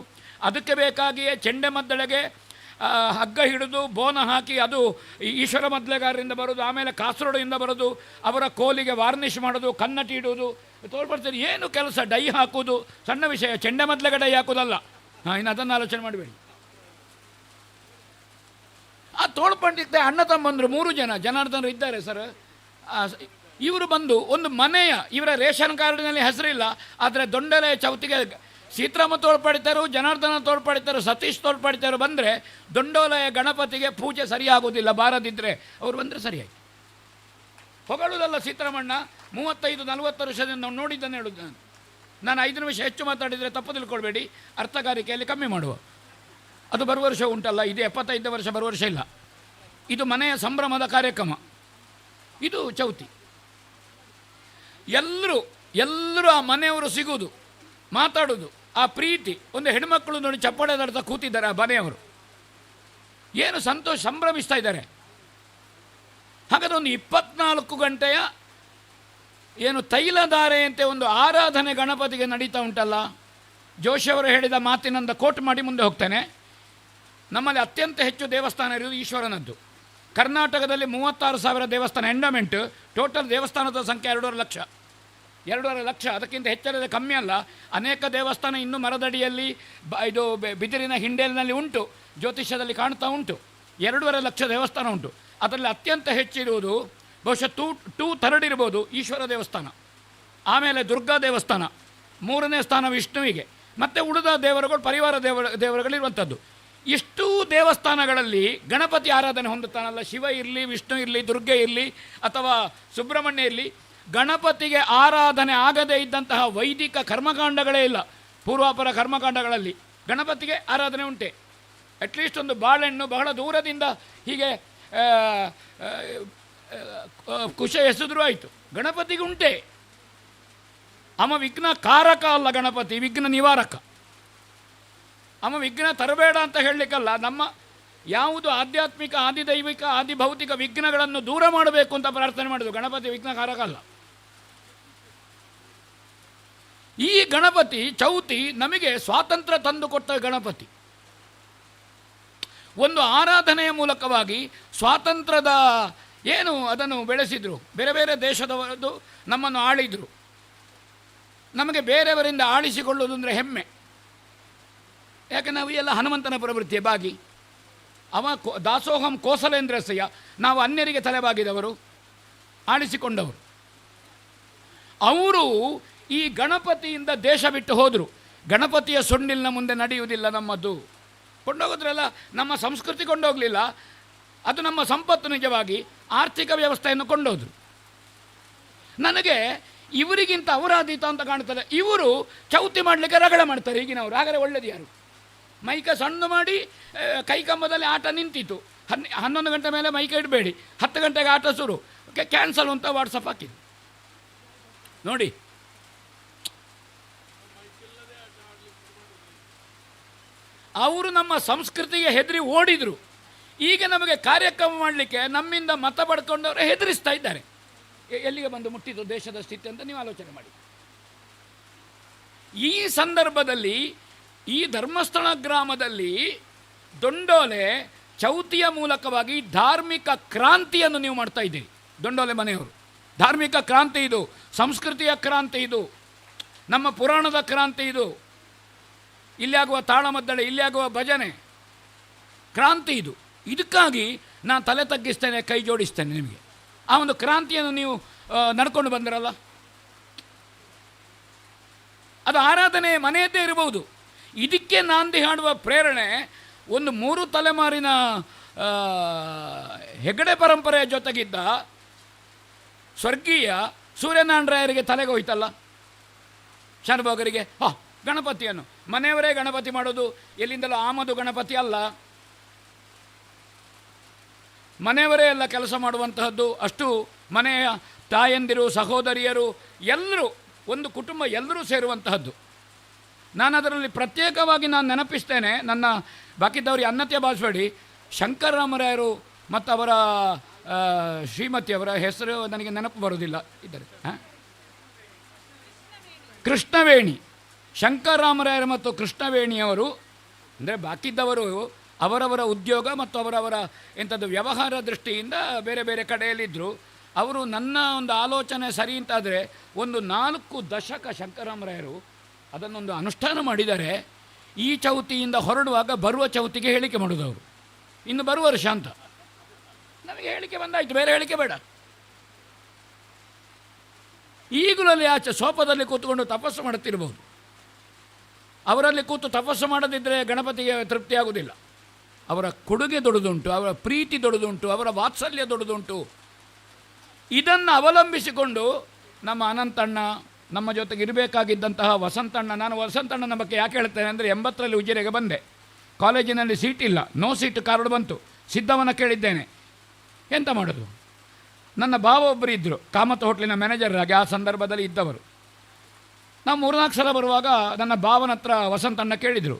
ಅದಕ್ಕೆ ಬೇಕಾಗಿಯೇ ಚೆಂಡೆ ಮದ್ದಳೆಗೆ ಹಗ್ಗ ಹಿಡಿದು ಬೋನ ಹಾಕಿ ಅದು ಈಶ್ವರ ಮದ್ಲೆಗಾರರಿಂದ ಬರೋದು, ಆಮೇಲೆ ಕಾಸರಗೋಡಿಂದ ಬರೋದು, ಅವರ ಕೋಲಿಗೆ ವಾರ್ನಿಷ್ ಮಾಡೋದು, ಕನ್ನಟಿ ಇಡುವುದು, ತೋರ್ಪಡ್ತಾರೆ. ಏನು ಕೆಲಸ? ಡೈ ಹಾಕೋದು ಸಣ್ಣ ವಿಷಯ, ಚೆಂಡೆ ಮದ್ಲೆಗೆ ಡೈ ಹಾಕೋದಲ್ಲ. ಇನ್ನು ಅದನ್ನು ಆಲೋಚನೆ ಮಾಡಬೇಡಿ. ಆ ತೋಳ್ಪಂಡಿದ್ದೆ ಅಣ್ಣ ತಮ್ಮಂದರು 3 ಜನ ಜನಾರ್ದನರು ಇದ್ದಾರೆ ಸರ್. ಇವರು ಬಂದು ಒಂದು ಮನೆಯ ಇವರ ರೇಷನ್ ಕಾರ್ಡಿನಲ್ಲಿ ಹೆಸರಿಲ್ಲ, ಆದರೆ ದೊಂಡಲೆಯ ಚೌತಿಗೆ ಸೀತಾರಾಮ ತೋಳ್ಪಡಿತರು, ಜನಾರ್ದನ ತೋಳ್ಪಡಿತರು, ಸತೀಶ್ ತೋಳ್ಪಡಿತರು ಬಂದರೆ ದೊಂಡೋಲೆಯ ಗಣಪತಿಗೆ ಪೂಜೆ ಸರಿಯಾಗುವುದಿಲ್ಲ. ಬಾರದಿದ್ದರೆ ಅವರು ಬಂದರೆ ಸರಿಯಾಗಿ ಹೊಗಳುವುದಲ್ಲ. ಸೀತಾರಾಮಣ್ಣ 35-40 ವರ್ಷದಿಂದ ನಾವು ನೋಡಿದ್ದನ್ನು ಹೇಳುದು. ನಾನು 5 ನಿಮಿಷ ಹೆಚ್ಚು ಮಾತಾಡಿದರೆ ತಪ್ಪು ತಿಳ್ಕೊಳ್ಬೇಡಿ, ಅರ್ಥಕಾರಿಕೆಯಲ್ಲಿ ಕಮ್ಮಿ ಮಾಡುವ. ಅದು ಬರುವ ವರ್ಷ ಉಂಟಲ್ಲ, ಇದು 75 ವರ್ಷ ಬರುವ ವರ್ಷ ಇಲ್ಲ. ಇದು ಮನೆಯ ಸಂಭ್ರಮದ ಕಾರ್ಯಕ್ರಮ. ಇದು ಚೌತಿ. ಎಲ್ಲರೂ ಆ ಮನೆಯವರು ಸಿಗುವುದು, ಮಾತಾಡೋದು, ಆ ಪ್ರೀತಿ. ಒಂದು ಹೆಣ್ಮಕ್ಕಳು ನೋಡಿ ಚಪ್ಪಾಳೆ ತಡ್ತಾ ಕೂತಿದ್ದಾರೆ ಆ ಮನೆಯವರು, ಏನು ಸಂತೋಷ, ಸಂಭ್ರಮಿಸ್ತಾ ಇದ್ದಾರೆ. ಹಾಗಾದ್ರೆ ಒಂದು 24 ಗಂಟೆಯ ಏನು ತೈಲಧಾರೆಯಂತೆ ಒಂದು ಆರಾಧನೆ ಗಣಪತಿಗೆ ನಡೀತಾ ಉಂಟಲ್ಲ. ಜೋಶಿಯವರು ಹೇಳಿದ ಮಾತಿನಿಂದ ಕೋಟ್ ಮಾಡಿ ಮುಂದೆ ಹೋಗ್ತೇನೆ. ನಮ್ಮಲ್ಲಿ ಅತ್ಯಂತ ಹೆಚ್ಚು ದೇವಸ್ಥಾನ ಇರುವುದು ಈಶ್ವರನದ್ದು. ಕರ್ನಾಟಕದಲ್ಲಿ 36,000 ದೇವಸ್ಥಾನ ಎಂಡಮೆಂಟ್. ಟೋಟಲ್ ದೇವಸ್ಥಾನದ ಸಂಖ್ಯೆ 2.5 ಲಕ್ಷ. ಅದಕ್ಕಿಂತ ಹೆಚ್ಚಿನ ಕಮ್ಮಿ ಅಲ್ಲ. ಅನೇಕ ದೇವಸ್ಥಾನ ಇನ್ನೂ ಮರದಡಿಯಲ್ಲಿ ಇದು ಬಿದಿರಿನ ಹಿಂಡೇಲಿನಲ್ಲಿ ಉಂಟು, ಜ್ಯೋತಿಷ್ಯದಲ್ಲಿ ಕಾಣ್ತಾ ಉಂಟು. 2.5 ಲಕ್ಷ ದೇವಸ್ಥಾನ ಉಂಟು. ಅದರಲ್ಲಿ ಅತ್ಯಂತ ಹೆಚ್ಚಿರುವುದು ಬಹುಶಃ 2/3 ಇರ್ಬೋದು ಈಶ್ವರ ದೇವಸ್ಥಾನ, ಆಮೇಲೆ ದುರ್ಗಾ ದೇವಸ್ಥಾನ, 3ನೇ ಸ್ಥಾನ ವಿಷ್ಣುವಿಗೆ, ಮತ್ತು ಉಳಿದ ದೇವರುಗಳು ಪರಿವಾರ ದೇವರುಗಳಿರುವಂಥದ್ದು. ಇಷ್ಟೂ ದೇವಸ್ಥಾನಗಳಲ್ಲಿ ಗಣಪತಿ ಆರಾಧನೆ ಹೊಂದುತ್ತಾನಲ್ಲ. ಶಿವ ಇರಲಿ, ವಿಷ್ಣು ಇರಲಿ, ದುರ್ಗೆ ಇರಲಿ ಅಥವಾ ಸುಬ್ರಹ್ಮಣ್ಯ ಇರಲಿ, ಗಣಪತಿಗೆ ಆರಾಧನೆ ಆಗದೇ ಇದ್ದಂತಹ ವೈದಿಕ ಕರ್ಮಕಾಂಡಗಳೇ ಇಲ್ಲ. ಪೂರ್ವಾಪರ ಕರ್ಮಕಾಂಡಗಳಲ್ಲಿ ಗಣಪತಿಗೆ ಆರಾಧನೆ ಉಂಟೆ. ಅಟ್ಲೀಸ್ಟ್ ಒಂದು ಬಾಳೆಹಣ್ಣು ಬಹಳ ದೂರದಿಂದ ಹೀಗೆ ಕುಶ ಎಸೆದರೂ ಆಯಿತು, ಗಣಪತಿಗೆ ಉಂಟೆ. ಅವ ವಿಘ್ನ ಕಾರಕ ಅಲ್ಲ, ಗಣಪತಿ ವಿಘ್ನ ನಿವಾರಕ. ಅವ ವಿಘ್ನ ತರಬೇಡ ಅಂತ ಹೇಳಲಿಕ್ಕಲ್ಲ. ನಮ್ಮ ಯಾವುದು ಆಧ್ಯಾತ್ಮಿಕ, ಆದಿದೈವಿಕ, ಆದಿಭೌತಿಕ ವಿಘ್ನಗಳನ್ನು ದೂರ ಮಾಡಬೇಕು ಅಂತ ಪ್ರಾರ್ಥನೆ ಮಾಡೋದು. ಗಣಪತಿ ವಿಘ್ನಕಾರಕ ಅಲ್ಲ. ಈ ಗಣಪತಿ ಚೌತಿ ನಮಗೆ ಸ್ವಾತಂತ್ರ್ಯ ತಂದುಕೊಟ್ಟ ಗಣಪತಿ. ಒಂದು ಆರಾಧನೆಯ ಮೂಲಕವಾಗಿ ಸ್ವಾತಂತ್ರ್ಯದ ಏನು ಅದನ್ನು ಬೆಳೆಸಿದರು. ಬೇರೆ ಬೇರೆ ದೇಶದವರದ್ದು ನಮ್ಮನ್ನು ಆಳಿದರು. ನಮಗೆ ಬೇರೆಯವರಿಂದ ಆಳಿಸಿಕೊಳ್ಳುವುದು ಅಂದರೆ ಹೆಮ್ಮೆ. ಯಾಕೆ ನಾವು ಎಲ್ಲ ಹನುಮಂತನ ಪ್ರವೃತ್ತಿಯ ಬಾಗಿ. ಅವ ದಾಸೋಹಂ ಕೋಸಲೇಂದ್ರಸ್ಯ, ನಾವು ಅನ್ಯರಿಗೆ ತಲೆಬಾಗಿದವರು, ಆಳಿಸಿಕೊಂಡವರು. ಅವರು ಈ ಗಣಪತಿಯಿಂದ ದೇಶ ಬಿಟ್ಟು ಹೋದರು. ಗಣಪತಿಯ ಸೊಂಡಿಲಿನ ಮುಂದೆ ನಡೆಯುವುದಿಲ್ಲ ನಮ್ಮದು. ಕೊಂಡೋಗೋದ್ರಲ್ಲ, ನಮ್ಮ ಸಂಸ್ಕೃತಿ ಕೊಂಡೋಗಲಿಲ್ಲ, ಅದು ನಮ್ಮ ಸಂಪತ್ತು. ನಿಜವಾಗಿ ಆರ್ಥಿಕ ವ್ಯವಸ್ಥೆಯನ್ನು ಕೊಂಡೋದ್ರು. ನನಗೆ ಇವರಿಗಿಂತ ಅವರಾದೀತ ಅಂತ ಕಾಣ್ತದೆ. ಇವರು ಚೌತಿ ಮಾಡಲಿಕ್ಕೆ ರಗಳೆ ಮಾಡ್ತಾರೆ ಈಗಿನವರು. ಹಾಗಾದರೆ ಒಳ್ಳೆಯದು ಯಾರು? ಮೈಕ ಸಣ್ಣ ಮಾಡಿ ಕೈಕಂಬದಲ್ಲಿ ಆಟ ನಿಂತಿತು. 11 ಗಂಟೆ ಮೇಲೆ ಮೈಕ ಇಡಬೇಡಿ, 10 ಗಂಟೆಗೆ ಆಟ ಶುರು, ಕ್ಯಾನ್ಸಲ್ ಅಂತ ವಾಟ್ಸಪ್ ಹಾಕಿದ್ರು ನೋಡಿ. ಅವರು ನಮ್ಮ ಸಂಸ್ಕೃತಿಗೆ ಹೆದರಿ ಓಡಿದರು. ಈಗ ನಮಗೆ ಕಾರ್ಯಕ್ರಮ ಮಾಡಲಿಕ್ಕೆ ನಮ್ಮಿಂದ ಮತ ಪಡ್ಕೊಂಡವರು ಹೆದರಿಸ್ತಾ ಇದ್ದಾರೆ. ಎಲ್ಲಿಗೆ ಬಂದು ಮುಟ್ಟಿದ್ದು ದೇಶದ ಸ್ಥಿತಿ ಅಂತ ನೀವು ಆಲೋಚನೆ ಮಾಡಿ. ಈ ಸಂದರ್ಭದಲ್ಲಿ ಈ ಧರ್ಮಸ್ಥಳ ಗ್ರಾಮದಲ್ಲಿ ದೊಂಡೋಲೆ ಚೌತಿಯ ಮೂಲಕವಾಗಿ ಧಾರ್ಮಿಕ ಕ್ರಾಂತಿಯನ್ನು ನೀವು ಮಾಡ್ತಾ ಇದ್ದೀರಿ. ದೊಂಡೋಲೆ ಮನೆಯವರು ಧಾರ್ಮಿಕ ಕ್ರಾಂತಿ ಇದು, ಸಂಸ್ಕೃತಿಯ ಕ್ರಾಂತಿ ಇದು, ನಮ್ಮ ಪುರಾಣದ ಕ್ರಾಂತಿ ಇದು. ಇಲ್ಲಿ ಆಗುವ ತಾಳಮದ್ದಳೆ, ಇಲ್ಲಿ ಆಗುವ ಭಜನೆ ಕ್ರಾಂತಿ ಇದು. ಇದಕ್ಕಾಗಿ ನಾನು ತಲೆ ತಗ್ಗಿಸ್ತೇನೆ, ಕೈ ಜೋಡಿಸ್ತೇನೆ ನಿಮಗೆ. ಆ ಒಂದು ಕ್ರಾಂತಿಯನ್ನು ನೀವು ನಡ್ಕೊಂಡು ಬಂದಿರಲ್ಲ, ಅದು ಆರಾಧನೆ ಮನೆಯದ್ದೇ ಇರಬಹುದು. ಇದಕ್ಕೆ ನಾಂದಿ ಹಾಡುವ ಪ್ರೇರಣೆ ಒಂದು 3 ತಲೆಮಾರಿನ ಹೆಗಡೆ ಪರಂಪರೆಯ ಜೊತೆಗಿದ್ದ ಸ್ವರ್ಗೀಯ ಸೂರ್ಯನಾರಾಯಣರಿಗೆ ತಲೆಗೆ ಹೋಯ್ತಲ್ಲ, ಶನಭೋಗರಿಗೆ. ಗಣಪತಿಯನ್ನು ಮನೆಯವರೇ ಗಣಪತಿ ಮಾಡೋದು, ಎಲ್ಲಿಂದಲೂ ಆಮದು ಗಣಪತಿ ಅಲ್ಲ, ಮನೆಯವರೇ ಎಲ್ಲ ಕೆಲಸ ಮಾಡುವಂತಹದ್ದು. ಅಷ್ಟು ಮನೆಯ ತಾಯಂದಿರು, ಸಹೋದರಿಯರು ಎಲ್ಲರೂ, ಒಂದು ಕುಟುಂಬ ಎಲ್ಲರೂ ಸೇರುವಂತಹದ್ದು. ನಾನು ಅದರಲ್ಲಿ ಪ್ರತ್ಯೇಕವಾಗಿ ನಾನು ನೆನಪಿಸ್ತೇನೆ. ನನ್ನ ಬಾಕಿದ್ದವ್ರಿಗೆ ಅನ್ನತ್ಯ ಭಾವಿಸಬೇಡಿ. ಶಂಕರರಾಮರಾಯರು ಮತ್ತು ಅವರ ಶ್ರೀಮತಿಯವರ ಹೆಸರು ನನಗೆ ನೆನಪು ಬರೋದಿಲ್ಲ ಇದ್ದಾರೆ. ಕೃಷ್ಣವೇಣಿ, ಶಂಕರರಾಮರಾಯರು ಮತ್ತು ಕೃಷ್ಣವೇಣಿಯವರು, ಅಂದರೆ ಬಾಕಿದ್ದವರು ಅವರವರ ಉದ್ಯೋಗ ಮತ್ತು ಅವರವರ ಎಂಥದ್ದು ವ್ಯವಹಾರ ದೃಷ್ಟಿಯಿಂದ ಬೇರೆ ಬೇರೆ ಕಡೆಯಲ್ಲಿದ್ದರು. ಅವರು ನನ್ನ ಒಂದು ಆಲೋಚನೆ ಸರಿ ಅಂತಾದರೆ ಒಂದು 4 ದಶಕ ಶಂಕರರಾಮರಾಯರು ಅದನ್ನೊಂದು ಅನುಷ್ಠಾನ ಮಾಡಿದ್ದಾರೆ. ಈ ಚೌತಿಯಿಂದ ಹೊರಡುವಾಗ ಬರುವ ಚೌತಿಗೆ ಹೇಳಿಕೆ ಮಾಡೋದು ಅವರು, ಇನ್ನು ಬರುವ ವರ್ಷ ಅಂತ. ನಮಗೆ ಹೇಳಿಕೆ ಬಂದಾಯಿತು, ಬೇರೆ ಹೇಳಿಕೆ ಬೇಡ. ಈಗಲೂ ಅಲ್ಲಿ ಆಚೆ ಸೋಫಾದಲ್ಲಿ ಕೂತ್ಕೊಂಡು ತಪಸ್ಸು ಮಾಡುತ್ತಿರಬಹುದು. ಅವರಲ್ಲಿ ಕೂತು ತಪಸ್ಸು ಮಾಡದಿದ್ದರೆ ಗಣಪತಿಗೆ ತೃಪ್ತಿಯಾಗುವುದಿಲ್ಲ. ಅವರ ಕೊಡುಗೆ ದೊಡ್ಡದುಂಟು, ಅವರ ಪ್ರೀತಿ ದೊಡ್ಡದುಂಟು, ಅವರ ವಾತ್ಸಲ್ಯ ದೊಡ್ಡದುಂಟು. ಇದನ್ನು ಅವಲಂಬಿಸಿಕೊಂಡು ನಮ್ಮ ಅನಂತಣ್ಣ, ನಮ್ಮ ಜೊತೆಗೆ ಇರಬೇಕಾಗಿದ್ದಂತಹ ವಸಂತಣ್ಣ, ನಾನು ವಸಂತಣ್ಣನ ಬಗ್ಗೆ ಯಾಕೆ ಹೇಳ್ತೇನೆ ಅಂದರೆ 80ರಲ್ಲಿ ಉಜಿರೆಗೆ ಬಂದೆ. ಕಾಲೇಜಿನಲ್ಲಿ ಸೀಟ್ ಇಲ್ಲ, ನೋ ಸೀಟ್ ಕಾರ್ಡ್ ಬಂತು. ಸಿದ್ಧವನ್ನ ಕೇಳಿದ್ದೇನೆ, ಎಂತ ಮಾಡೋದು. ನನ್ನ ಭಾವ ಒಬ್ಬರು ಇದ್ದರು, ಕಾಮತ್ ಹೋಟ್ಲಿನ ಮ್ಯಾನೇಜರ್ ಆಗಿ ಆ ಸಂದರ್ಭದಲ್ಲಿ ಇದ್ದವರು. ನಾವು 3-4 ಸಲ ಬರುವಾಗ ನನ್ನ ಭಾವನ ಹತ್ರ ವಸಂತಣ್ಣ ಕೇಳಿದರು,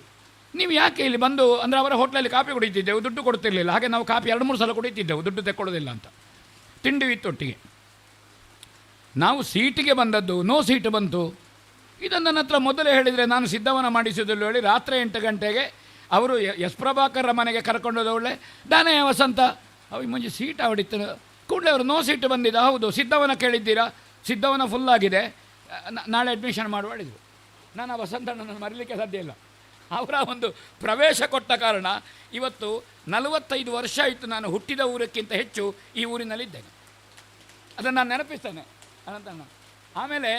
ನೀವು ಯಾಕೆ ಇಲ್ಲಿ ಬಂದು, ಅಂದರೆ ಅವರ ಹೋಟ್ಲಲ್ಲಿ ಕಾಫಿ ಕುಡಿತಿದ್ದೆವು, ದುಡ್ಡು ಕೊಡ್ತಿರ್ಲಿಲ್ಲ. ಹಾಗೆ ನಾವು ಕಾಫಿ 2-3 ಸಲ ಕುಡಿತಿದ್ದೆವು, ದುಡ್ಡು ತೆಕ್ಕೊಳ್ಳೋದಿಲ್ಲ ಅಂತ. ತಿಂಡಿ ಇತ್ತೊಟ್ಟಿಗೆ. ನಾವು ಸೀಟಿಗೆ ಬಂದದ್ದು, ನೋ ಸೀಟ್ ಬಂತು. ಇದನ್ನು ನನ್ನ ಹತ್ರ ಮೊದಲೇ ಹೇಳಿದರೆ ನಾನು ಸಿದ್ಧವನ್ನ ಮಾಡಿಸೋದಿಲ್ಲ ಹೇಳಿ ರಾತ್ರಿ 8 ಗಂಟೆಗೆ ಅವರು ಎಸ್ ಪ್ರಭಾಕರ ಮನೆಗೆ ಕರ್ಕೊಂಡೋದವಳೆ. ದಾನೇ ವಸಂತ ಅವು ಮುಂಚೆ ಸೀಟ್ ಹೊಡಿತು ಕೂಡಲೇ ಅವರು ನೋ ಸೀಟ್ ಬಂದಿದ್ದ. ಹೌದು, ಸಿದ್ಧವನ್ನ ಕೇಳಿದ್ದೀರಾ? ಸಿದ್ಧವನ್ನ ಫುಲ್ ಆಗಿದೆ, ನಾಳೆ ಅಡ್ಮಿಷನ್ ಮಾಡಿದ್ರು. ನಾನು ಆ ವಸಂತಣ್ಣನ ಮರೀಲಿಕ್ಕೆ ಸಾಧ್ಯ ಇಲ್ಲ. ಅವರ ಒಂದು ಪ್ರವೇಶ ಕೊಟ್ಟ ಕಾರಣ ಇವತ್ತು 45 ವರ್ಷ ಆಯಿತು ನಾನು ಹುಟ್ಟಿದ ಊರಕ್ಕಿಂತ ಹೆಚ್ಚು ಈ ಊರಿನಲ್ಲಿದ್ದೇನೆ. ಅದನ್ನು ನಾನು ನೆನಪಿಸ್ತೇನೆ ಅನಂತಣ್ಣ. ಆಮೇಲೆ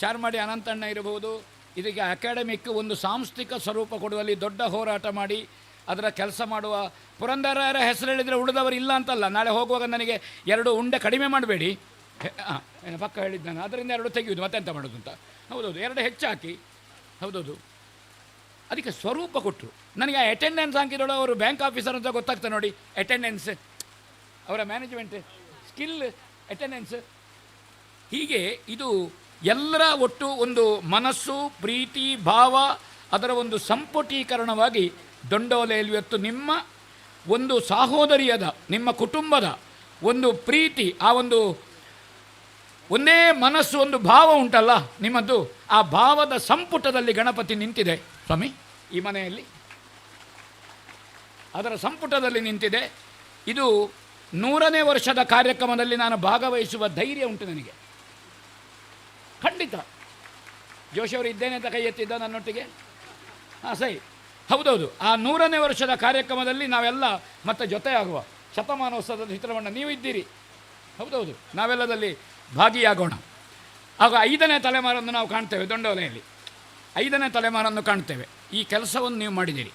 ಚಾರ್ಮಾಡಿ ಅನಂತಣ್ಣ ಇರಬಹುದು, ಇದಕ್ಕೆ ಅಕಾಡೆಮಿಕ್ ಒಂದು ಸಾಂಸ್ಥಿಕ ಸ್ವರೂಪ ಕೊಡುವಲ್ಲಿ ದೊಡ್ಡ ಹೋರಾಟ ಮಾಡಿ ಅದರ ಕೆಲಸ ಮಾಡುವ ಪುರಂದರರ ಹೆಸರು ಹೇಳಿದರೆ ಉಳಿದವರು ಇಲ್ಲ ಅಂತಲ್ಲ. ನಾಳೆ ಹೋಗುವಾಗ ನನಗೆ 2 ಉಂಡೆ ಕಡಿಮೆ ಮಾಡಬೇಡಿ, ಪಕ್ಕ ಹೇಳಿದ್ದಾನೆ, ಅದರಿಂದ 2 ತೆಗೆಯುವುದು, ಮತ್ತೆಂತ ಮಾಡೋದು ಅಂತ. ಹೌದೌದು, 2 ಹೆಚ್ಚು ಹಾಕಿ. ಹೌದೌದು, ಅದಕ್ಕೆ ಸ್ವರೂಪ ಕೊಟ್ಟರು. ನನಗೆ ಆ ಅಟೆಂಡೆನ್ಸ್ ಹಾಕಿದಳು ಅವರು ಬ್ಯಾಂಕ್ ಆಫೀಸರ್ ಅಂತ ಗೊತ್ತಾಗ್ತದೆ ನೋಡಿ. ಅಟೆಂಡೆನ್ಸ್ ಅವರ ಮ್ಯಾನೇಜ್ಮೆಂಟ್ ಸ್ಕಿಲ್, ಅಟೆಂಡೆನ್ಸ್. ಹೀಗೆ ಇದು ಎಲ್ಲರ ಒಟ್ಟು ಒಂದು ಮನಸ್ಸು, ಪ್ರೀತಿ, ಭಾವ, ಅದರ ಒಂದು ಸಂಪುಟೀಕರಣವಾಗಿ ದೊಂಡೋಲೆಯಲ್ಲಿ ಇವತ್ತು ನಿಮ್ಮ ಒಂದು ಸಹೋದರಿಯದ, ನಿಮ್ಮ ಕುಟುಂಬದ ಒಂದು ಪ್ರೀತಿ, ಆ ಒಂದು ಒಂದೇ ಮನಸ್ಸು, ಒಂದು ಭಾವ ಉಂಟಲ್ಲ ನಿಮ್ಮದು, ಆ ಭಾವದ ಸಂಪುಟದಲ್ಲಿ ಗಣಪತಿ ನಿಂತಿದೆ ಸ್ವಾಮಿ ಈ ಮನೆಯಲ್ಲಿ. ಅದರ ಸಂಪುಟದಲ್ಲಿ ನಿಂತಿದೆ. ಇದು 100ನೇ ವರ್ಷದ ಕಾರ್ಯಕ್ರಮದಲ್ಲಿ ನಾನು ಭಾಗವಹಿಸುವ ಧೈರ್ಯ ಉಂಟು ನನಗೆ, ಖಂಡಿತ. ಜೋಶಿಯವರು ಇದ್ದೇನೆ ಅಂತ ಕೈ ಎತ್ತಿದ್ದ ನನ್ನೊಟ್ಟಿಗೆ. ಹಾಂ ಸರಿ, ಹೌದೌದು. ಆ 100ನೇ ವರ್ಷದ ಕಾರ್ಯಕ್ರಮದಲ್ಲಿ ನಾವೆಲ್ಲ ಮತ್ತೆ ಜೊತೆಯಾಗುವ ಶತಮಾನೋತ್ಸವದ ಚಿತ್ರವನ್ನು ನೀವು ಇದ್ದೀರಿ. ಹೌದೌದು, ನಾವೆಲ್ಲದಲ್ಲಿ ಭಾಗಿಯಾಗೋಣ. ಆಗ 5ನೇ ತಲೆಮಾರನ್ನು ನಾವು ಕಾಣ್ತೇವೆ ದೊಂಡೋಲೆಯಲ್ಲಿ. 5ನೇ ತಲೆಮಾರನ್ನು ಕಾಣ್ತೇವೆ. ಈ ಕೆಲಸವನ್ನು ನೀವು ಮಾಡಿದ್ದೀರಿ.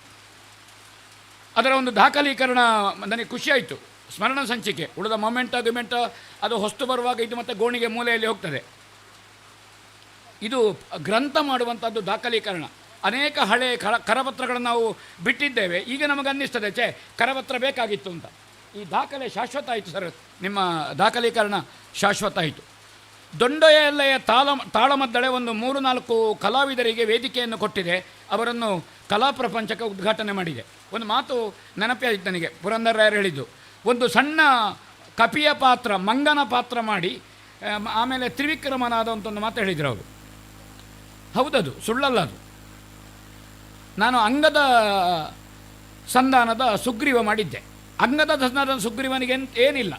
ಅದರ ಒಂದು ದಾಖಲೀಕರಣ ನನಗೆ ಖುಷಿಯಾಯಿತು. ಸ್ಮರಣ ಸಂಚಿಕೆ, ಉಳಿದ ಮೊಮೆಂಟ ಗಿಮೆಂಟ ಅದು ಹೊಸ್ತು ಬರುವಾಗ ಇದು ಮತ್ತೆ ಗೋಣಿಗೆ ಮೂಲೆಯಲ್ಲಿ ಹೋಗ್ತದೆ. ಇದು ಗ್ರಂಥ ಮಾಡುವಂಥದ್ದು ದಾಖಲೀಕರಣ. ಅನೇಕ ಹಳೆ ಕರಪತ್ರಗಳನ್ನು ನಾವು ಬಿಟ್ಟಿದ್ದೇವೆ. ಈಗ ನಮಗೆ ಅನ್ನಿಸ್ತದೆ, ಕರಪತ್ರ ಬೇಕಾಗಿತ್ತು ಅಂತ. ಈ ದಾಖಲೆ ಶಾಶ್ವತ ಆಯಿತು ಸರ್, ನಿಮ್ಮ ದಾಖಲೀಕರಣ ಶಾಶ್ವತ ಆಯಿತು. ದೊಂಡೋಲೆಯ ತಾಳಮದ್ದಳೆ ಒಂದು 3-4 ಕಲಾವಿದರಿಗೆ ವೇದಿಕೆಯನ್ನು ಕೊಟ್ಟಿದೆ. ಅವರನ್ನು ಕಲಾ ಪ್ರಪಂಚಕ್ಕೆ ಉದ್ಘಾಟನೆ ಮಾಡಿದೆ. ಒಂದು ಮಾತು ನೆನಪಾಯಿತು ನನಗೆ, ಪುರಂದರರಾಯರು ಹೇಳಿದ್ದು, ಒಂದು ಸಣ್ಣ ಕಪಿಯ ಪಾತ್ರ, ಮಂಗನ ಪಾತ್ರ ಮಾಡಿ ಆಮೇಲೆ ತ್ರಿವಿಕ್ರಮನಾದ ಅಂತ ಒಂದು ಮಾತು ಹೇಳಿದರು ಅವರು. ಹೌದದು, ಸುಳ್ಳಲ್ಲ ಅದು. ನಾನು ಅಂಗದ ಸಂಧಾನದ ಸುಗ್ರೀವ ಮಾಡಿದ್ದೆ. ಅಂಗದ ಸಂಧಾನದ ಸುಗ್ರೀವನಿಗೆ ಏನಿಲ್ಲ,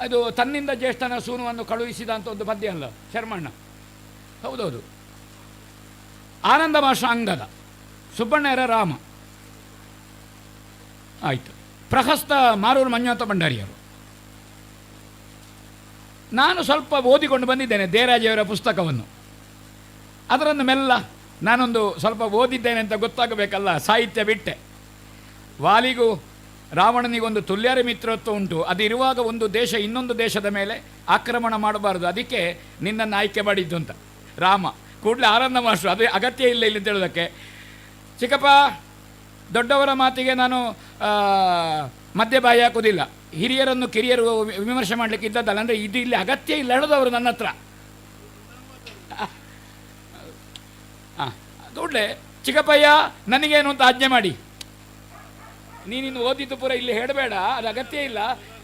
ಅದು ತನ್ನಿಂದ ಜ್ಯೇಷ್ಠನ ಸೂನುವನ್ನು ಕಳುಹಿಸಿದ ಅಂತ ಒಂದು ಪದ್ಯ ಅಲ್ಲ ಶರ್ಮಣ್ಣ. ಹೌದೌದು. ಆನಂದ ಮಾಷ ಅಂಗದ, ಸುಬ್ಬಣ್ಣರ ರಾಮ ಆಯಿತು. ಪ್ರಹಸ್ತ ಮಾರೂರು ಮಂಜುನಾಥ ಭಂಡಾರಿಯವರು. ನಾನು ಸ್ವಲ್ಪ ಓದಿಕೊಂಡು ಬಂದಿದ್ದೇನೆ ದೇರಾಜಿಯವರ ಪುಸ್ತಕವನ್ನು. ಅದರನ್ನು ಮೆಲ್ಲ ನಾನೊಂದು ಸ್ವಲ್ಪ ಓದಿದ್ದೇನೆ ಅಂತ ಗೊತ್ತಾಗಬೇಕಲ್ಲ, ಸಾಹಿತ್ಯ ಬಿಟ್ಟೆ. ವಾಲಿಗೂ ರಾವಣನಿಗೊಂದು ತುಲ್ಯಾರ ಮಿತ್ರತ್ವ ಉಂಟು. ಅದು ಇರುವಾಗ ಒಂದು ದೇಶ ಇನ್ನೊಂದು ದೇಶದ ಮೇಲೆ ಆಕ್ರಮಣ ಮಾಡಬಾರ್ದು, ಅದಕ್ಕೆ ನಿನ್ನನ್ನು ಆಯ್ಕೆ ಮಾಡಿದ್ದು ಅಂತ. ರಾಮ ಕೂಡಲೇ ಆನಂದ ಮಾಸ್ಟ್ರು, ಅದು ಅಗತ್ಯ ಇಲ್ಲ ಇಲ್ಲಿ ಅಂತ ಹೇಳೋದಕ್ಕೆ. ಚಿಕ್ಕಪ್ಪ, ದೊಡ್ಡವರ ಮಾತಿಗೆ ನಾನು ಮಧ್ಯೆ ಬಾಯಿ ಹಾಕೋದಿಲ್ಲ. ಹಿರಿಯರನ್ನು ಕಿರಿಯರು ವಿಮರ್ಶೆ ಮಾಡಲಿಕ್ಕೆ ಇದ್ದದ್ದಲ್ಲ. ಅಂದರೆ ಇದು ಇಲ್ಲಿ ಅಗತ್ಯ ಇಲ್ಲ ಹೇಳೋದವರು ನನ್ನ ಹತ್ರ. ಹಾಂ, ಕೂಡಲೇ ಚಿಕ್ಕಪ್ಪಯ್ಯ ನನಗೇನು ಅಂತ ಆಜ್ಞೆ ಮಾಡಿ, ನೀನಿನ್ನು ಓದಿದ್ದು ಪೂರ ಇಲ್ಲಿ ಹೇಳಬೇಡ, ಅದು ಅಗತ್ಯ ಇಲ್ಲ.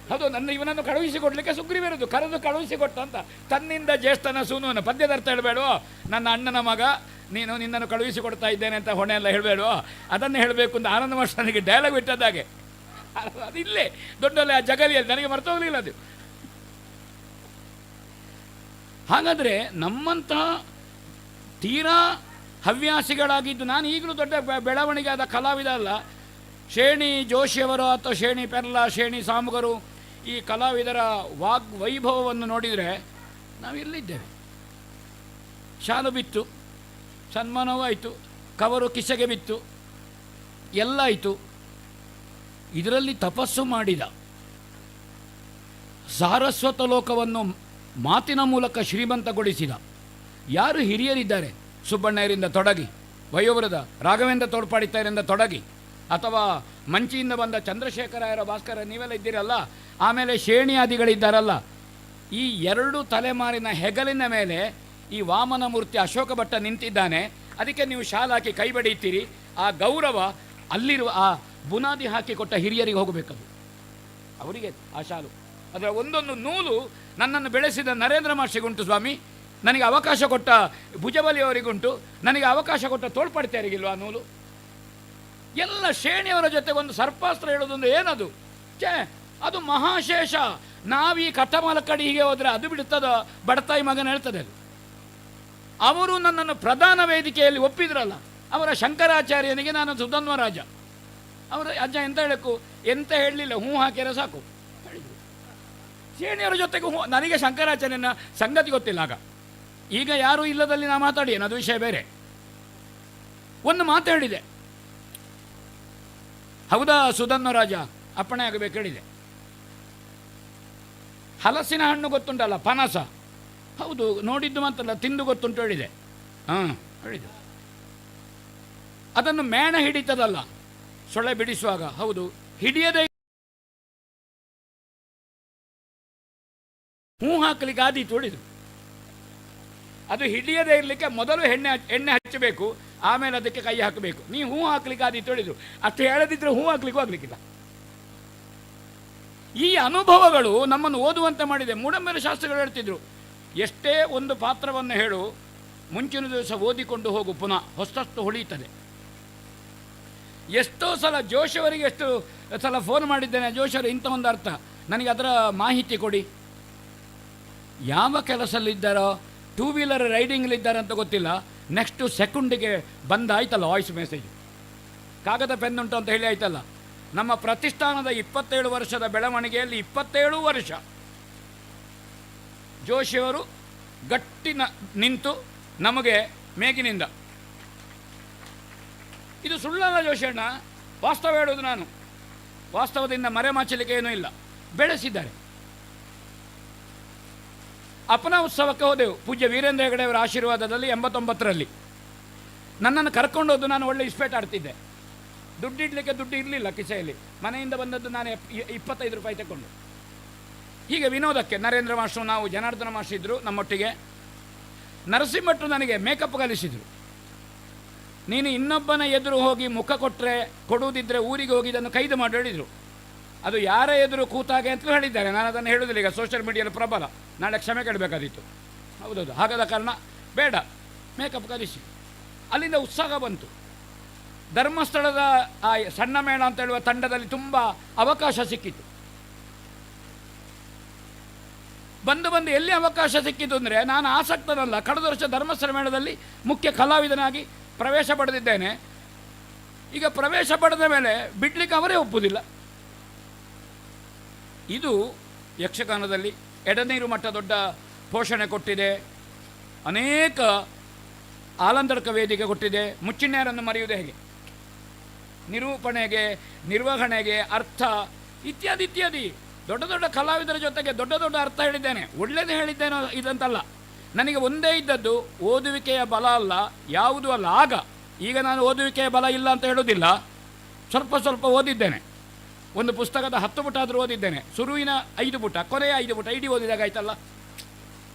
ಹೌದು, ನನ್ನ ಇವನನ್ನು ಕಳುಹಿಸಿಕೊಡ್ಲಿಕ್ಕೆ ಸುಗ್ರೀವರದು ಕರೆದು ಕಳುಹಿಸಿಕೊಟ್ಟ ಅಂತ. ತನ್ನಿಂದ ಜ್ಯೇಷ್ಠನ ಸೂನುವನ್ನು ಪದ್ಯದ ಅರ್ಥ ಹೇಳಬೇಡೋ, ನನ್ನ ಅಣ್ಣನ ಮಗ ನೀನು, ನಿನ್ನನ್ನು ಕಳುಹಿಸಿಕೊಡ್ತಾ ಇದ್ದೇನೆ ಅಂತ ಹೊಣೆ ಎಲ್ಲ ಹೇಳಬೇಡೋ, ಅದನ್ನು ಹೇಳಬೇಕು ಅಂತ ಆನಂದ ಮಾಸ್ಟರ್ ನನಗೆ ಡೈಲಾಗ್ ಬಿಟ್ಟದ್ದಾಗೆ. ಅದಿಲ್ಲೇ ದೊಡ್ಡಲ್ಲ ಆ ಜಗಲಿಯಲ್ಲಿ ನನಗೆ ಮರ್ತೋಗಲಿಲ್ಲ ಅದು. ಹಾಗಾದರೆ ನಮ್ಮಂತಹ ತೀರಾ ಹವ್ಯಾಸಿಗಳಾಗಿದ್ದು, ನಾನು ಈಗಲೂ ದೊಡ್ಡ ಬೆಳವಣಿಗೆ ಆದ ಕಲಾವಿದ ಅಲ್ಲ. ಶೇಣಿ ಜೋಶಿಯವರು ಅಥವಾ ಶೇಣಿ ಪೆರ್ಲ, ಶೇಣಿ ಸಾಮುಗರು, ಈ ಕಲಾವಿದರ ವೈಭವವನ್ನು ನೋಡಿದರೆ ನಾವಿಲ್ಲಿದ್ದೇವೆ. ಶಾಲು ಬಿತ್ತು, ಸನ್ಮಾನವೂ ಆಯಿತು, ಕವರು ಕಿಸೆಗೆ ಬಿತ್ತು, ಎಲ್ಲ ಆಯಿತು. ಇದರಲ್ಲಿ ತಪಸ್ಸು ಮಾಡಿದ ಸಾರಸ್ವತ ಲೋಕವನ್ನು ಮಾತಿನ ಮೂಲಕ ಶ್ರೀಮಂತಗೊಳಿಸಿದ ಯಾರು ಹಿರಿಯರಿದ್ದಾರೆ, ಸುಬ್ಬಣ್ಣಯರಿಂದ ತೊಡಗಿ, ವಯೋವೃದ್ಧ ರಾಘವೇಂದ್ರ ತೋಳ್ಪಾಡಿತಾಯರಿಂದ ತೊಡಗಿ, ಅಥವಾ ಮಂಚಿಯಿಂದ ಬಂದ ಚಂದ್ರಶೇಖರಾಯರ ಭಾಸ್ಕರ ನೀವೆಲ್ಲ ಇದ್ದೀರಲ್ಲ, ಆಮೇಲೆ ಶೇಣಿಯಾದಿಗಳಿದ್ದಾರಲ್ಲ, ಈ 2 ತಲೆಮಾರಿನ ಹೆಗಲಿನ ಮೇಲೆ ಈ ವಾಮನ ಮೂರ್ತಿ ಅಶೋಕ ಭಟ್ಟ ನಿಂತಿದ್ದಾನೆ. ಅದಕ್ಕೆ ನೀವು ಶಾಲು ಹಾಕಿ ಕೈ ಬಡಿಯುತ್ತೀರಿ. ಆ ಗೌರವ ಅಲ್ಲಿರುವ ಆ ಬುನಾದಿ ಹಾಕಿಕೊಟ್ಟ ಹಿರಿಯರಿಗೆ ಹೋಗಬೇಕದು, ಅವರಿಗೆ ಆ ಶಾಲು. ಅದರ ಒಂದೊಂದು ನೂಲು ನನ್ನನ್ನು ಬೆಳೆಸಿದ ನರೇಂದ್ರ ಮಾಸ್ಟರಿಗುಂಟು ಸ್ವಾಮಿ, ನನಗೆ ಅವಕಾಶ ಕೊಟ್ಟ ಭುಜಬಲಿಯವರಿಗುಂಟು, ನನಗೆ ಅವಕಾಶ ಕೊಟ್ಟ ತೋಳ್ಪಡ್ತಾರಿಗಿಲ್ವ ಆ ನೂಲು. ಎಲ್ಲ ಶ್ರೇಣಿಯವರ ಜೊತೆ ಒಂದು ಸರ್ಪಾಸ್ತ್ರ ಹೇಳೋದೊಂದು ಏನದು, ಅದು ಮಹಾಶೇಷ. ನಾವೀ ಕಟ್ಟಮಲ ಕಡಿಗೆ ಹೋದರೆ ಅದು ಬಿಡುತ್ತದ, ಬಡತಾಯಿ ಮಗನ ಹೇಳ್ತದೆ ಅದು. ಅವರು ನನ್ನನ್ನು ಪ್ರಧಾನ ವೇದಿಕೆಯಲ್ಲಿ ಒಪ್ಪಿದ್ರಲ್ಲ, ಅವರ ಶಂಕರಾಚಾರ್ಯನಿಗೆ ನಾನು ಸುಧನ್ವರಾಜ, ಅವರ ಅಜ್ಜ ಎಂತ ಹೇಳಬೇಕು, ಎಂತ ಹೇಳಲಿಲ್ಲ, ಹೂ ಹಾಕಿರ ಸಾಕು ಹೇಳಿದರು. ಶ್ರೇಣಿಯವರ ಜೊತೆಗೂ ನನಗೆ ಶಂಕರಾಚಾರ್ಯನ ಸಂಗತಿ ಗೊತ್ತಿಲ್ಲ ಆಗ. ಈಗ ಯಾರೂ ಇಲ್ಲದಲ್ಲಿ ನಾ ಮಾತಾಡಿ ಅದು ವಿಷಯ ಬೇರೆ. ಒಂದು ಮಾತು ಹೇಳಿದೆ, ಹೌದಾ ಸುಧನ್ವರಾಜ, ಅಪ್ಪಣೆ ಆಗಬೇಕು ಹೇಳಿದೆ. ಹಲಸಿನ ಹಣ್ಣು ಗೊತ್ತುಂಟಲ್ಲ, ಪನಸ, ಹೌದು ನೋಡಿದ್ದು ಮಾತಲ್ಲ, ತಿಂದು ಗೊತ್ತುಂಟು ಹೇಳಿದೆ. ಹೇಳಿದೆ. ಅದನ್ನು ಮೇಣ ಹಿಡಿತದಲ್ಲ ಸೊಳ್ಳೆ ಬಿಡಿಸುವಾಗ, ಹೌದು ಹಿಡಿಯದೇ ಹೂ ಹಾಕಲಿಕ್ಕೆ ಆದೀತು ಹೊಡಿದು. ಅದು ಹಿಡಿಯದೇ ಇರಲಿಕ್ಕೆ ಮೊದಲು ಎಣ್ಣೆ ಹಚ್ಚಬೇಕು, ಆಮೇಲೆ ಅದಕ್ಕೆ ಕೈ ಹಾಕಬೇಕು. ನೀವು ಹೂ ಹಾಕ್ಲಿಕ್ಕೆ ಆದೀತು ಹೇಳಿದ್ರು, ಅಷ್ಟು ಹೇಳದಿದ್ರೆ ಹೂ ಹಾಕ್ಲಿಕ್ಕೂ ಆಗ್ಲಿಕ್ಕಿಲ್ಲ. ಈ ಅನುಭವಗಳು ನಮ್ಮನ್ನು ಓದುವಂತೆ ಮಾಡಿದೆ. ಮೂಡಂಬೆಲೆ ಶಾಸ್ತ್ರಿಗಳು ಹೇಳ್ತಿದ್ರು, ಎಷ್ಟೇ ಒಂದು ಪಾತ್ರವನ್ನು ಹೇಳು, ಮುಂಚಿನ ದಿವಸ ಓದಿಕೊಂಡು ಹೋಗು, ಪುನಃ ಹೊಸಷ್ಟು ಹೊಳೆಯುತ್ತದೆ. ಎಷ್ಟೋ ಸಲ ಜೋಶಿಯವರಿಗೆ ಎಷ್ಟು ಸಲ ಫೋನ್ ಮಾಡಿದ್ದೇನೆ, ಜೋಶಿಯವರು ಇಂಥ ಒಂದು ಅರ್ಥ, ನನಗೆ ಅದರ ಮಾಹಿತಿ ಕೊಡಿ. ಯಾವ ಕೆಲಸದಲ್ಲಿದ್ದಾರೋ, 2 ವೀಲರ್ ರೈಡಿಂಗ್ಲಿದ್ದಾರೆ ಅಂತ ಗೊತ್ತಿಲ್ಲ, ನೆಕ್ಸ್ಟು ಸೆಕೆಂಡಿಗೆ ಬಂದಾಯ್ತಲ್ಲ ವಾಯ್ಸ್ ಮೆಸೇಜ್, ಕಾಗದ ಪೆನ್ ಉಂಟು ಅಂತ ಹೇಳಿ ಆಯ್ತಲ್ಲ. ನಮ್ಮ ಪ್ರತಿಷ್ಠಾನದ 27 ವರ್ಷದ ಬೆಳವಣಿಗೆಯಲ್ಲಿ 27 ವರ್ಷ ಜೋಶಿಯವರು ಗಟ್ಟಿ ನಿಂತು ನಮಗೆ ಮೇಗಿನಿಂದ, ಇದು ಸುಳ್ಳಲ್ಲ ಜೋಶಿಯಣ್ಣ, ವಾಸ್ತವ ಹೇಳೋದು ನಾನು, ವಾಸ್ತವದಿಂದ ಮರೆಮಾಚಲಿಕ್ಕೆ ಏನೂ ಇಲ್ಲ, ಬೆಳೆಸಿದ್ದಾರೆ. ಅಪನ ಉತ್ಸವಕ್ಕೆ ಹೋದೆವು, ಪೂಜ್ಯ ವೀರೇಂದ್ರ ಹೆಗಡೆಯವರ ಆಶೀರ್ವಾದದಲ್ಲಿ 89ರಲ್ಲಿ. ನನ್ನನ್ನು ಕರ್ಕೊಂಡೋದು, ನಾನು ಒಳ್ಳೆ ಇಸ್ಪೇಟ್ ಆಡ್ತಿದ್ದೆ, ದುಡ್ಡಿಡ್ಲಿಕ್ಕೆ ದುಡ್ಡು ಇರಲಿಲ್ಲ ಕಿಸೆಯಲ್ಲಿ, ಮನೆಯಿಂದ ಬಂದದ್ದು ನಾನು 25 ರೂಪಾಯಿ ತಗೊಂಡು. ಹೀಗೆ ವಿನೋದಕ್ಕೆ ನರೇಂದ್ರ ಮಾಸ್ಟ್ರು, ನಾವು ಜನಾರ್ದನ ಮಾಸ್ಟ್ರು ಇದ್ದರು ನಮ್ಮೊಟ್ಟಿಗೆ. ನರಸಿಂಹಟ್ರು ನನಗೆ ಮೇಕಪ್ ಕಲಿಸಿದರು. ನೀನು ಇನ್ನೊಬ್ಬನ ಎದುರು ಹೋಗಿ ಮುಖ ಕೊಟ್ಟರೆ, ಕೊಡುವುದಿದ್ದರೆ ಊರಿಗೆ ಹೋಗಿ ಇದನ್ನು ಕೈದು ಮಾಡಿ ಹೇಳಿದರು. ಅದು ಯಾರ ಎದುರು ಕೂತಾಗೆ ಅಂತಲೂ ಹೇಳಿದ್ದಾರೆ, ನಾನು ಅದನ್ನು ಹೇಳೋದಿಲ್ಲ, ಈಗ ಸೋಷಿಯಲ್ ಮೀಡಿಯಲ್ಲಿ ಪ್ರಬಲ, ನಾಳೆ ಕ್ಷಮೆ ಕೇಳಬೇಕಾದಿತ್ತು. ಹೌದೌದು, ಹಾಗಾದ ಕಾರಣ ಬೇಡ, ಮೇಕಪ್ ಕಲಿಸಿ. ಅಲ್ಲಿಂದ ಉತ್ಸಾಹ ಬಂತು. ಧರ್ಮಸ್ಥಳದ ಆ ಸಣ್ಣ ಮೇಳ ಅಂತ ಹೇಳುವ ತಂಡದಲ್ಲಿ ತುಂಬ ಅವಕಾಶ ಸಿಕ್ಕಿತು. ಬಂದು ಎಲ್ಲಿ ಅವಕಾಶ ಸಿಕ್ಕಿತು ಅಂದರೆ, ನಾನು ಆಸಕ್ತನಲ್ಲ, ಕಳೆದ ವರ್ಷ ಧರ್ಮಸ್ಥಳ ಮೇಳದಲ್ಲಿ ಮುಖ್ಯ ಕಲಾವಿದನಾಗಿ ಪ್ರವೇಶ ಪಡೆದಿದ್ದೇನೆ. ಈಗ ಪ್ರವೇಶ ಪಡೆದ ಮೇಲೆ ಬಿಡ್ಲಿಕ್ಕೆ ಅವರೇ ಒಪ್ಪುವುದಿಲ್ಲ. ಇದು ಯಕ್ಷಗಾನದಲ್ಲಿ ಎಡನೀರು ಮಠ ದೊಡ್ಡ ಪೋಷಣೆ ಕೊಟ್ಟಿದೆ, ಅನೇಕ ಆಲಂದರ್ಕ ವೇದಿಕೆ ಕೊಟ್ಟಿದೆ. ಮುಚ್ಚಿಣ್ಯರನ್ನು ಮರೆಯುವುದು ಹೇಗೆ, ನಿರೂಪಣೆಗೆ, ನಿರ್ವಹಣೆಗೆ, ಅರ್ಥ ಇತ್ಯಾದಿ ಇತ್ಯಾದಿ ದೊಡ್ಡ ದೊಡ್ಡ ಕಲಾವಿದರ ಜೊತೆಗೆ ದೊಡ್ಡ ದೊಡ್ಡ ಅರ್ಥ ಹೇಳಿದ್ದೇನೆ. ಒಳ್ಳೆಯದು ಹೇಳಿದ್ದೇನೋ ಇದಂತಲ್ಲ, ನನಗೆ ಒಂದೇ ಇದ್ದದ್ದು ಓದುವಿಕೆಯ ಬಲ ಅಲ್ಲ, ಯಾವುದೂ ಅಲ್ಲ. ಈಗ ನಾನು ಓದುವಿಕೆಯ ಬಲ ಇಲ್ಲ ಅಂತ ಹೇಳೋದಿಲ್ಲ, ಸ್ವಲ್ಪ ಸ್ವಲ್ಪ ಓದಿದ್ದೇನೆ. ಒಂದು ಪುಸ್ತಕದ 10 ಪುಟ ಆದರೂ ಓದಿದ್ದೇನೆ, ಶುರುವಿನ 5 ಪುಟ, ಕೊನೆಯ 5 ಪುಟ, ಇಡೀ ಓದಿದಾಗ ಆಯ್ತಲ್ಲ,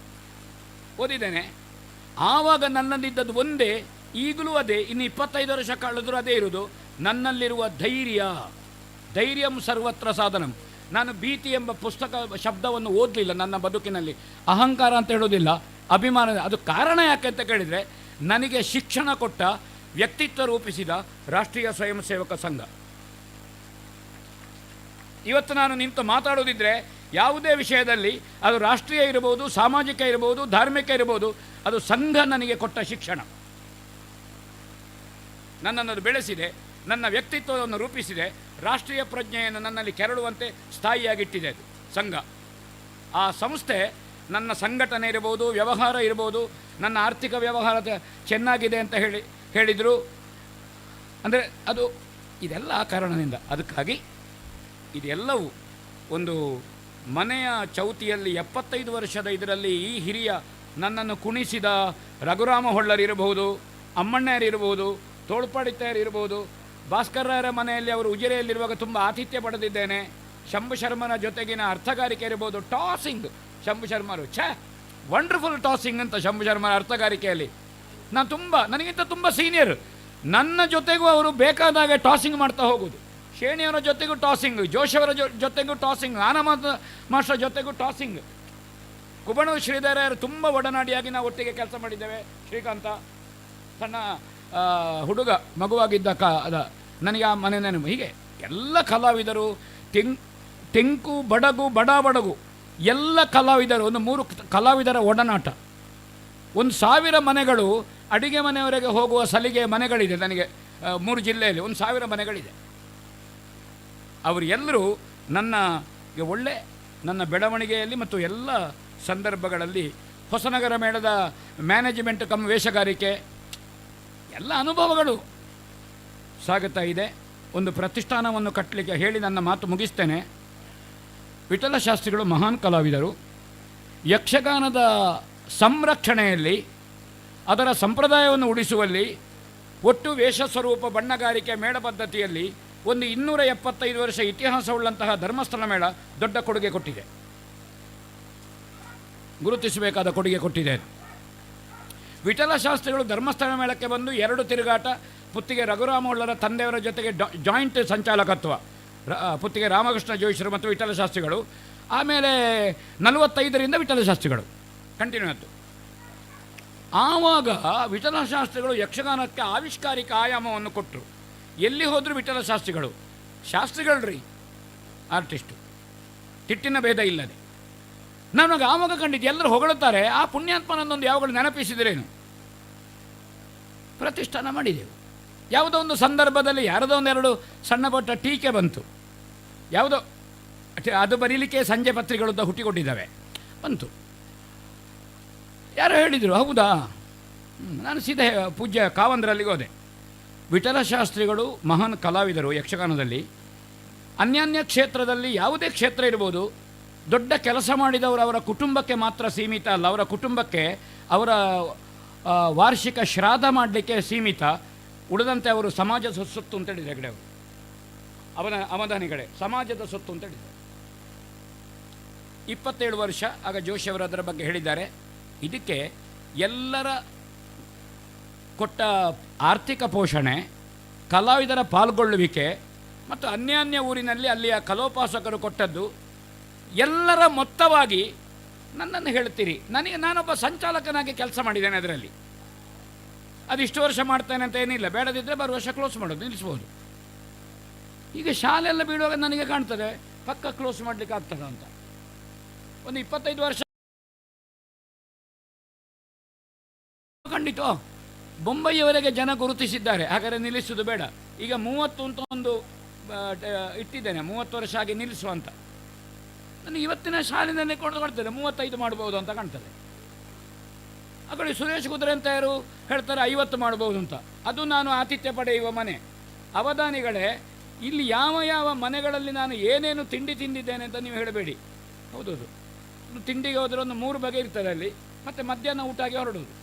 ಓದಿದ್ದೇನೆ. ಆವಾಗ ನನ್ನಲ್ಲಿದ್ದದ್ದು ಒಂದೇ, ಈಗಲೂ ಅದೇ, ಇನ್ನು 25 ವರ್ಷ ಕಳೆದರೂ ಅದೇ ಇರುವುದು, ನನ್ನಲ್ಲಿರುವ ಧೈರ್ಯಂ ಸರ್ವತ್ರ ಸಾಧನಂ. ನಾನು ಭೀತಿ ಎಂಬ ಪುಸ್ತಕ ಶಬ್ದವನ್ನು ಓದಲಿಲ್ಲ ನನ್ನ ಬದುಕಿನಲ್ಲಿ. ಅಹಂಕಾರ ಅಂತ ಹೇಳೋದಿಲ್ಲ, ಅಭಿಮಾನ. ಅದು ಕಾರಣ ಯಾಕೆ ಅಂತ ಕೇಳಿದರೆ, ನನಗೆ ಶಿಕ್ಷಣ ಕೊಟ್ಟ, ವ್ಯಕ್ತಿತ್ವ ರೂಪಿಸಿದ ರಾಷ್ಟ್ರೀಯ ಸ್ವಯಂ ಸೇವಕ ಸಂಘ. ಇವತ್ತು ನಾನು ನಿಂತು ಮಾತಾಡೋದಿದ್ದರೆ ಯಾವುದೇ ವಿಷಯದಲ್ಲಿ, ಅದು ರಾಷ್ಟ್ರೀಯ ಇರಬಹುದು, ಸಾಮಾಜಿಕ ಇರಬಹುದು, ಧಾರ್ಮಿಕ ಇರಬಹುದು, ಅದು ಸಂಘ ನನಗೆ ಕೊಟ್ಟ ಶಿಕ್ಷಣ. ನನ್ನನ್ನು ಬೆಳೆಸಿದೆ, ನನ್ನ ವ್ಯಕ್ತಿತ್ವವನ್ನು ರೂಪಿಸಿದೆ, ರಾಷ್ಟ್ರೀಯ ಪ್ರಜ್ಞೆಯನ್ನು ನನ್ನಲ್ಲಿ ಕೆರಳುವಂತೆ ಸ್ಥಾಯಿಯಾಗಿಟ್ಟಿದೆ ಅದು ಸಂಘ. ಆ ಸಂಸ್ಥೆ ನನ್ನ ಸಂಘಟನೆ ಇರ್ಬೋದು, ವ್ಯವಹಾರ ಇರ್ಬೋದು, ನನ್ನ ಆರ್ಥಿಕ ವ್ಯವಹಾರ ಚೆನ್ನಾಗಿದೆ ಅಂತ ಹೇಳಿದರು. ಅಂದರೆ ಅದು ಇದೆಲ್ಲ ಆ ಕಾರಣದಿಂದ. ಅದಕ್ಕಾಗಿ ಇದೆಲ್ಲವೂ ಒಂದು ಮನೆಯ ಚೌತಿಯಲ್ಲಿ 75 ವರ್ಷದ ಇದರಲ್ಲಿ ಈ ಹಿರಿಯ ನನ್ನನ್ನು ಕುಣಿಸಿದ ರಘುರಾಮ ಹೊಳ್ಳರಿರಬಹುದು, ಅಮ್ಮಣ್ಣರಿರಬಹುದು, ತೋಳ್ಪಾಡಿತಯರಿರ್ಬೋದು, ಭಾಸ್ಕರರ ಮನೆಯಲ್ಲಿ ಅವರು ಉಜಿರೆಯಲ್ಲಿರುವಾಗ ತುಂಬ ಆತಿಥ್ಯ ಪಡೆದಿದ್ದೇನೆ. ಶಂಭು ಶರ್ಮನ ಜೊತೆಗಿನ ಅರ್ಥಗಾರಿಕೆ ಇರ್ಬೋದು, ಟಾಸಿಂಗ್ ಶಂಭು ಶರ್ಮರು ವಂಡರ್ಫುಲ್ ಟಾಸಿಂಗ್ ಅಂತ ಶಂಭು ಶರ್ಮರ ಅರ್ಥಗಾರಿಕೆಯಲ್ಲಿ ನನಗಿಂತ ತುಂಬ ಸೀನಿಯರ್. ನನ್ನ ಜೊತೆಗೂ ಅವರು ಬೇಕಾದಾಗ ಟಾಸಿಂಗ್ ಮಾಡ್ತಾ ಹೋಗೋದು. ಶೇಣಿಯವರ ಜೊತೆಗೂ ಟಾಸಿಂಗ್, ಜೋಶವರ ಜೊತೆಗೂ ಟಾಸಿಂಗ್, ಆನಂದ ಮಾಸ್ಟರ್ ಜೊತೆಗೂ ಟಾಸಿಂಗ್. ಕುಬಣೂರು ಶ್ರೀಧರರು ತುಂಬ ಒಡನಾಡಿಯಾಗಿ ನಾವು ಒಟ್ಟಿಗೆ ಕೆಲಸ ಮಾಡಿದ್ದೇವೆ. ಶ್ರೀಕಾಂತ ಸಣ್ಣ ಹುಡುಗ ಮಗುವಾಗಿದ್ದ ನನಗೆ ಆ ಮನೆ ನೆನಪು. ಹೀಗೆ ಎಲ್ಲ ಕಲಾವಿದರು, ತೆಂಕು ಬಡಗು ಬಡಬಡಗು ಎಲ್ಲ ಕಲಾವಿದರು, ಒಂದು 3 ಕಲಾವಿದರ ಒಡನಾಟ. 1,000 ಮನೆಗಳು, ಅಡಿಗೆ ಮನೆಯವರೆಗೆ ಹೋಗುವ ಸಲಿಗೆ ಮನೆಗಳಿದೆ ನನಗೆ 3 ಜಿಲ್ಲೆಯಲ್ಲಿ 1,000 ಮನೆಗಳಿದೆ. ಅವರು ಎಲ್ಲರೂ ನನ್ನ ಬೆಳವಣಿಗೆಯಲ್ಲಿ ಮತ್ತು ಎಲ್ಲ ಸಂದರ್ಭಗಳಲ್ಲಿ ಹೊಸನಗರ ಮೇಳದ ಮ್ಯಾನೇಜ್ಮೆಂಟ್ ಕಮ್ ವೇಷಗಾರಿಕೆ ಎಲ್ಲ ಅನುಭವಗಳು ಸಾಗುತ್ತಾ ಇದೆ. ಒಂದು ಪ್ರತಿಷ್ಠಾನವನ್ನು ಕಟ್ಟಲಿಕ್ಕೆ ಹೇಳಿ ನನ್ನ ಮಾತು ಮುಗಿಸ್ತೇನೆ. ವಿಠಲ ಶಾಸ್ತ್ರಿಗಳು ಮಹಾನ್ ಕಲಾವಿದರು. ಯಕ್ಷಗಾನದ ಸಂರಕ್ಷಣೆಯಲ್ಲಿ, ಅದರ ಸಂಪ್ರದಾಯವನ್ನು ಉಳಿಸುವಲ್ಲಿ, ಒಟ್ಟು ವೇಷ ಸ್ವರೂಪ ಬಣ್ಣಗಾರಿಕೆ ಮೇಳ ಪದ್ಧತಿಯಲ್ಲಿ ಒಂದು 275 ವರ್ಷ ಇತಿಹಾಸವುಳ್ಳಂತಹ ಧರ್ಮಸ್ಥಳ ಮೇಳ ದೊಡ್ಡ ಕೊಡುಗೆ ಕೊಟ್ಟಿದೆ, ಗುರುತಿಸಬೇಕಾದ ಕೊಡುಗೆ ಕೊಟ್ಟಿದೆ. ವಿಠಲ ಶಾಸ್ತ್ರಿಗಳು ಧರ್ಮಸ್ಥಳ ಮೇಳಕ್ಕೆ ಬಂದು 2 ತಿರುಗಾಟ, ಪುತ್ತಿಗೆ ರಘುರಾಮ ಹೊಳ್ಳರ ತಂದೆಯವರ ಜೊತೆಗೆ ಜಾಯಿಂಟ್ ಸಂಚಾಲಕತ್ವ, ಪುತ್ತಿಗೆ ರಾಮಕೃಷ್ಣ ಜೋಯಿಸರು ಮತ್ತು ವಿಠಲ ಶಾಸ್ತ್ರಿಗಳು. ಆಮೇಲೆ 45ರಿಂದ ವಿಠಲ ಶಾಸ್ತ್ರಿಗಳು ಕಂಟಿನ್ಯೂ ಆಯಿತು. ಆವಾಗ ವಿಠಲ ಶಾಸ್ತ್ರಿಗಳು ಯಕ್ಷಗಾನಕ್ಕೆ ಆವಿಷ್ಕಾರಿಕ ಆಯಾಮವನ್ನು ಕೊಟ್ಟರು. ಎಲ್ಲಿ ಹೋದರೂ ವಿಠಲ ಶಾಸ್ತ್ರಿಗಳ್ರಿ ಆರ್ಟಿಸ್ಟು, ತಿಟ್ಟಿನ ಭೇದ ಇಲ್ಲದೆ. ನನಗೆ ಆವಾಗ ಕಂಡಿದ್ದು ಎಲ್ಲರೂ ಹೊಗಳುತ್ತಾರೆ, ಆ ಪುಣ್ಯಾತ್ಮನನ್ನೊಂದು ಯಾವಾಗಲೂ ನೆನಪಿಸಿದ್ರೇನು. ಪ್ರತಿಷ್ಠಾನ ಮಾಡಿದೆವು. ಯಾವುದೋ ಒಂದು ಸಂದರ್ಭದಲ್ಲಿ ಯಾರದೋ 2 ಸಣ್ಣ ಪುಟ್ಟ ಟೀಕೆ ಬಂತು. ಯಾವುದೋ ಅದು ಬರೀಲಿಕ್ಕೆ ಸಂಜೆ ಪತ್ರಿಕೆಗಳು ಹುಟ್ಟಿಕೊಟ್ಟಿದ್ದಾವೆ ಬಂತು. ಯಾರೋ ಹೇಳಿದರು, ಹೌದಾ? ನಾನು ಸೀದಾ ಪೂಜ್ಯ ಕಾವಂದ್ರಲ್ಲಿಗೆ ಹೋದೆ. ವಿಠಲ ಶಾಸ್ತ್ರಿಗಳು ಮಹಾನ್ ಕಲಾವಿದರು ಯಕ್ಷಗಾನದಲ್ಲಿ. ಅನ್ಯಾನ್ಯ ಕ್ಷೇತ್ರದಲ್ಲಿ ಯಾವುದೇ ಕ್ಷೇತ್ರ ಇರ್ಬೋದು, ದೊಡ್ಡ ಕೆಲಸ ಮಾಡಿದವರು ಅವರ ಕುಟುಂಬಕ್ಕೆ ಮಾತ್ರ ಸೀಮಿತ ಅಲ್ಲ, ಅವರ ಕುಟುಂಬಕ್ಕೆ ಅವರ ವಾರ್ಷಿಕ ಶ್ರಾದ್ದ ಮಾಡಲಿಕ್ಕೆ ಸೀಮಿತ. ಉಳಿದಂತೆ ಅವರು ಸಮಾಜದ ಸೊತ್ತು ಅಂತ ಹೇಳಿದರು. ಹೆಗಡೆ ಅವರು ಅವಧಾನಿಗಳೇ ಸಮಾಜದ ಸೊತ್ತು ಅಂತ ಹೇಳಿದರು. 27 ವರ್ಷ ಆಗ ಜೋಶಿಯವರು ಅದರ ಬಗ್ಗೆ ಹೇಳಿದ್ದಾರೆ. ಇದಕ್ಕೆ ಎಲ್ಲರ ಕೊಟ್ಟ ಆರ್ಥಿಕ ಪೋಷಣೆ, ಕಲಾವಿದರ ಪಾಲ್ಗೊಳ್ಳುವಿಕೆ ಮತ್ತು ಅನ್ಯಾನ್ಯ ಊರಿನಲ್ಲಿ ಅಲ್ಲಿಯ ಕಲೋಪಾಸಕರು ಕೊಟ್ಟದ್ದು ಎಲ್ಲರ ಮೊತ್ತವಾಗಿ ನನ್ನನ್ನು ಹೇಳ್ತೀರಿ. ನಾನೊಬ್ಬ ಸಂಚಾಲಕನಾಗಿ ಕೆಲಸ ಮಾಡಿದ್ದೇನೆ. ಅದರಲ್ಲಿ ಇಷ್ಟು ವರ್ಷ ಮಾಡ್ತೇನೆ ಅಂತ ಏನಿಲ್ಲ, ಬೇಡದಿದ್ದರೆ ಬರುವ ವರ್ಷ ಕ್ಲೋಸ್ ಮಾಡೋದು, ನಿಲ್ಲಿಸ್ಬೋದು. ಈಗ ಶಾಲೆಲ್ಲ ಬೀಳುವಾಗ ನನಗೆ ಕಾಣ್ತದೆ ಪಕ್ಕ ಕ್ಲೋಸ್ ಮಾಡಲಿಕ್ಕೆ ಆಗ್ತದೆ ಅಂತ. ಒಂದು 25 ವರ್ಷ ಖಂಡಿತ ಬೊಂಬೈಯವರೆಗೆ ಜನ ಗುರುತಿಸಿದ್ದಾರೆ. ಹಾಗಾದರೆ ನಿಲ್ಲಿಸೋದು ಬೇಡ. ಈಗ 30 ಅಂತ ಒಂದು ಇಟ್ಟಿದ್ದೇನೆ, 30 ವರ್ಷ ಆಗಿ ನಿಲ್ಲಿಸುವಂತ. ನನಗೆ ಇವತ್ತಿನ ಶಾಲೆಯನ್ನೇ ಕೊಡ್ತದೆ 35 ಮಾಡ್ಬೋದು ಅಂತ ಕಾಣ್ತದೆ. ಆ ಕಡೆ ಸುರೇಶ್ ಕುದುರೆ ಅಂತ ಯಾರು ಹೇಳ್ತಾರೆ 50 ಮಾಡ್ಬೋದು ಅಂತ. ಅದು ನಾನು ಆತಿಥ್ಯ ಪಡೆಯುವ ಮನೆ. ಅವಧಾನಿಗಳೇ, ಇಲ್ಲಿ ಯಾವ ಯಾವ ಮನೆಗಳಲ್ಲಿ ನಾನು ಏನೇನು ತಿಂಡಿ ತಿಂದಿದ್ದೇನೆ ಅಂತ ನೀವು ಹೇಳಬೇಡಿ. ಹೌದೌದು, ತಿಂಡಿಗೆ ಹೋದರೆ ಒಂದು 3 ಬಗೆ ಇರ್ತದೆ ಅಲ್ಲಿ. ಮತ್ತು ಮಧ್ಯಾಹ್ನ ಊಟ ಆಗಿ ಹೊರಡೋದು,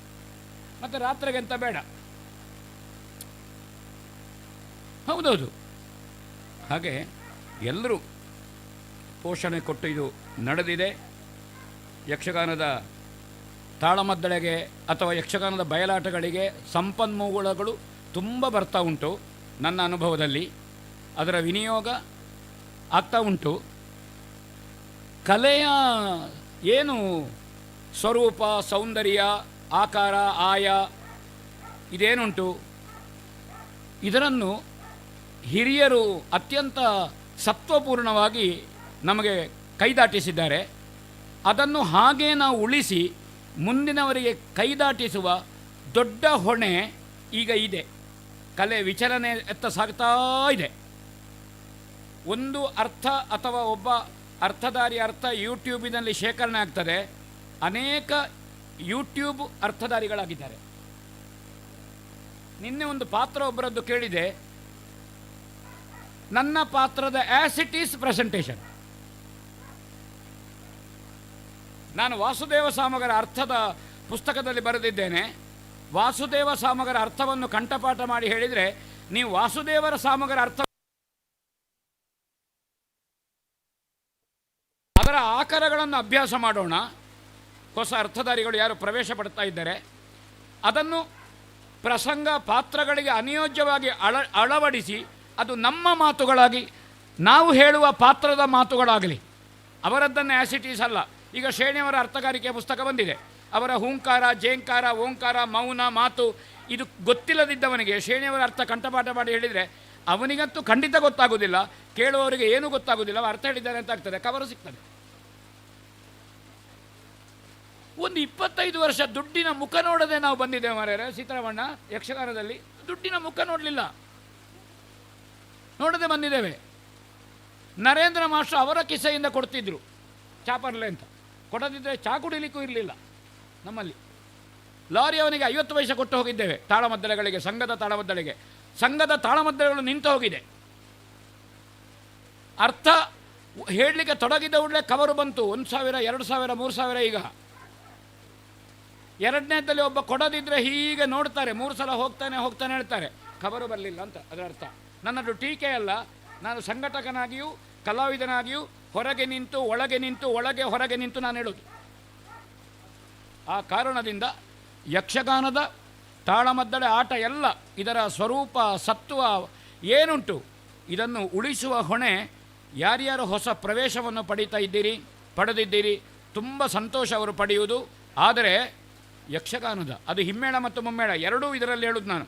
ಮತ್ತು ರಾತ್ರಿಗೆ ಅಂತ ಬೇಡ. ಹೌದೌದು. ಹಾಗೆ ಎಲ್ಲರೂ ಪೋಷಣೆ ಕೊಟ್ಟು ಇದು ನಡೆದಿದೆ. ಯಕ್ಷಗಾನದ ತಾಳಮದ್ದಳೆಗೆ ಅಥವಾ ಯಕ್ಷಗಾನದ ಬಯಲಾಟಗಳಿಗೆ ಸಂಪನ್ಮೂಲಗಳು ತುಂಬ ಬರ್ತಾ ಉಂಟು. ನನ್ನ ಅನುಭವದಲ್ಲಿ ಅದರ ವಿನಿಯೋಗ ಆಗ್ತಾ ಉಂಟು. ಕಲೆಯ ಏನು ಸ್ವರೂಪ, ಸೌಂದರ್ಯ, ಆಕಾರ, ಆಯ ಇದೇನುಂಟು, ಇದನ್ನು ಹಿರಿಯರು ಅತ್ಯಂತ ಸತ್ವಪೂರ್ಣವಾಗಿ ನಮಗೆ ಕೈದಾಟಿಸಿದ್ದಾರೆ. ಅದನ್ನು ಹಾಗೇ ನಾವು ಉಳಿಸಿ ಮುಂದಿನವರಿಗೆ ಕೈದಾಟಿಸುವ ದೊಡ್ಡ ಹೊಣೆ ಈಗ ಇದೆ. ಕಲೆ ವಿಚಲನೆ ಎತ್ತ ಸಾಗ್ತಾ ಇದೆ. ಒಂದು ಅರ್ಥ ಅಥವಾ ಒಬ್ಬ ಅರ್ಥಧಾರಿ ಅರ್ಥ ಯೂಟ್ಯೂಬಿನಲ್ಲಿ ಶೇಖರಣೆ ಆಗ್ತದೆ. ಅನೇಕ ಯೂಟ್ಯೂಬ್ ಅರ್ಥಧಾರಿಗಳಾಗಿದ್ದಾರೆ. ನಿನ್ನೆ ಒಂದು ಪಾತ್ರ ಒಬ್ಬರದ್ದು ಕೇಳಿದೆ, ನನ್ನ ಪಾತ್ರದ ಆಸ್ ಇಟ್ ಈಸ್ ಪ್ರೆಸೆಂಟೇಷನ್. ನಾನು ವಾಸುದೇವ ಸಾಮಗರ ಅರ್ಥದ ಪುಸ್ತಕದಲ್ಲಿ ಬರೆದಿದ್ದೇನೆ. ವಾಸುದೇವ ಸಾಮಗರ ಅರ್ಥವನ್ನು ಕಂಠಪಾಠ ಮಾಡಿ ಹೇಳಿದರೆ ನೀವು ವಾಸುದೇವರ ಸಾಮಗರ ಅರ್ಥ ಅದರ ಆಕಾರಗಳನ್ನು ಅಭ್ಯಾಸ ಮಾಡೋಣ. ಹೊಸ ಅರ್ಥಧಾರಿಗಳು ಯಾರು ಪ್ರವೇಶ ಪಡ್ತಾ ಇದ್ದಾರೆ ಅದನ್ನು ಪ್ರಸಂಗ ಪಾತ್ರಗಳಿಗೆ ಅನಿಯೋಜ್ಯವಾಗಿ ಅಳವಡಿಸಿ ಅದು ನಮ್ಮ ಮಾತುಗಳಾಗಿ ನಾವು ಹೇಳುವ ಪಾತ್ರದ ಮಾತುಗಳಾಗಲಿ, ಅವರದ್ದನ್ನೇ ಆ್ಯಸಿಟೀಸ್ ಅಲ್ಲ. ಈಗ ಶೇಣಿಯವರ ಅರ್ಥಗಾರಿಕೆಯ ಪುಸ್ತಕ ಬಂದಿದೆ. ಅವರ ಹೂಂಕಾರ, ಜೇಂಕಾರ, ಓಂಕಾರ, ಮೌನ, ಮಾತು ಇದು ಗೊತ್ತಿಲ್ಲದಿದ್ದವನಿಗೆ ಶೇಣಿಯವರ ಅರ್ಥ ಕಂಠಪಾಠ ಮಾಡಿ ಹೇಳಿದರೆ ಅವನಿಗಂತೂ ಖಂಡಿತ ಗೊತ್ತಾಗೋದಿಲ್ಲ, ಕೇಳುವವರಿಗೆ ಏನೂ ಗೊತ್ತಾಗೋದಿಲ್ಲ. ಅರ್ಥ ಹೇಳಿದ್ದಾರೆ ಅಂತ ಆಗ್ತದೆ, ಕವರು ಸಿಗ್ತದೆ. ಒಂದು 25 ವರ್ಷ ದುಡ್ಡಿನ ಮುಖ ನೋಡದೆ ನಾವು ಬಂದಿದ್ದೇವೆ ಮಾರ್ಯಾರೆ. ಸೀತಾರಾಮಣ್ಣ ಯಕ್ಷಗಾನದಲ್ಲಿ ದುಡ್ಡಿನ ಮುಖ ನೋಡಲಿಲ್ಲ, ನೋಡದೆ ಬಂದಿದ್ದೇವೆ. ನರೇಂದ್ರ ಮಾಸ್ಟರ್ ಅವರ ಕಿಸೆಯಿಂದ ಕೊಡ್ತಿದ್ರು ಚಾಪರ್ಲೆ ಅಂತ, ಕೊಡದಿದ್ದರೆ ಚಾ ಕುಡಿಲಿಕ್ಕೂ ಇರಲಿಲ್ಲ ನಮ್ಮಲ್ಲಿ. ಲಾರಿ ಅವನಿಗೆ 50 ಪೈಸೆ ಕೊಟ್ಟು ಹೋಗಿದ್ದೇವೆ ತಾಳಮದ್ದಳೆಗಳಿಗೆ, ಸಂಘದ ತಾಳಮದ್ದಳೆಗೆ. ಸಂಘದ ತಾಳಮದ್ದಳೆಗಳು ನಿಂತು ಹೋಗಿದೆ. ಅರ್ಥ ಹೇಳಲಿಕ್ಕೆ ತೊಡಗಿದ ಕೂಡಲೇ ಕವರು ಬಂತು. 1,000, 2,000, 3,000. ಈಗ ಎರಡನೇದಲ್ಲಿ ಒಬ್ಬ ಕೊಡದಿದ್ದರೆ ಹೀಗೆ ನೋಡ್ತಾರೆ, 3 ಸಲ ಹೋಗ್ತಾನೆ ಹೇಳ್ತಾರೆ, ಖಬರು ಬರಲಿಲ್ಲ ಅಂತ. ಅದರ ಅರ್ಥ ನನ್ನದು ಟೀಕೆ ಅಲ್ಲ. ನಾನು ಸಂಘಟಕನಾಗಿಯೂ ಕಲಾವಿದನಾಗಿಯೂ ಹೊರಗೆ ನಿಂತು ಒಳಗೆ ನಿಂತು ಒಳಗೆ ಹೊರಗೆ ನಿಂತು ನಾನು ಹೇಳೋದು. ಆ ಕಾರಣದಿಂದ ಯಕ್ಷಗಾನದ ತಾಳಮದ್ದಳೆ ಆಟ ಎಲ್ಲ ಇದರ ಸ್ವರೂಪ ಸತ್ವ ಏನುಂಟು ಇದನ್ನು ಉಳಿಸುವ ಹೊಣೆ ಯಾರ್ಯಾರು ಹೊಸ ಪ್ರವೇಶವನ್ನು ಪಡೆದಿದ್ದೀರಿ ತುಂಬ ಸಂತೋಷ ಅವರು ಪಡೆಯುವುದು. ಆದರೆ ಯಕ್ಷಗಾನದ ಅದು ಹಿಮ್ಮೇಳ ಮತ್ತು ಮುಮ್ಮೇಳ ಎರಡೂ ಇದರಲ್ಲಿ ಹೇಳೋದು ನಾನು.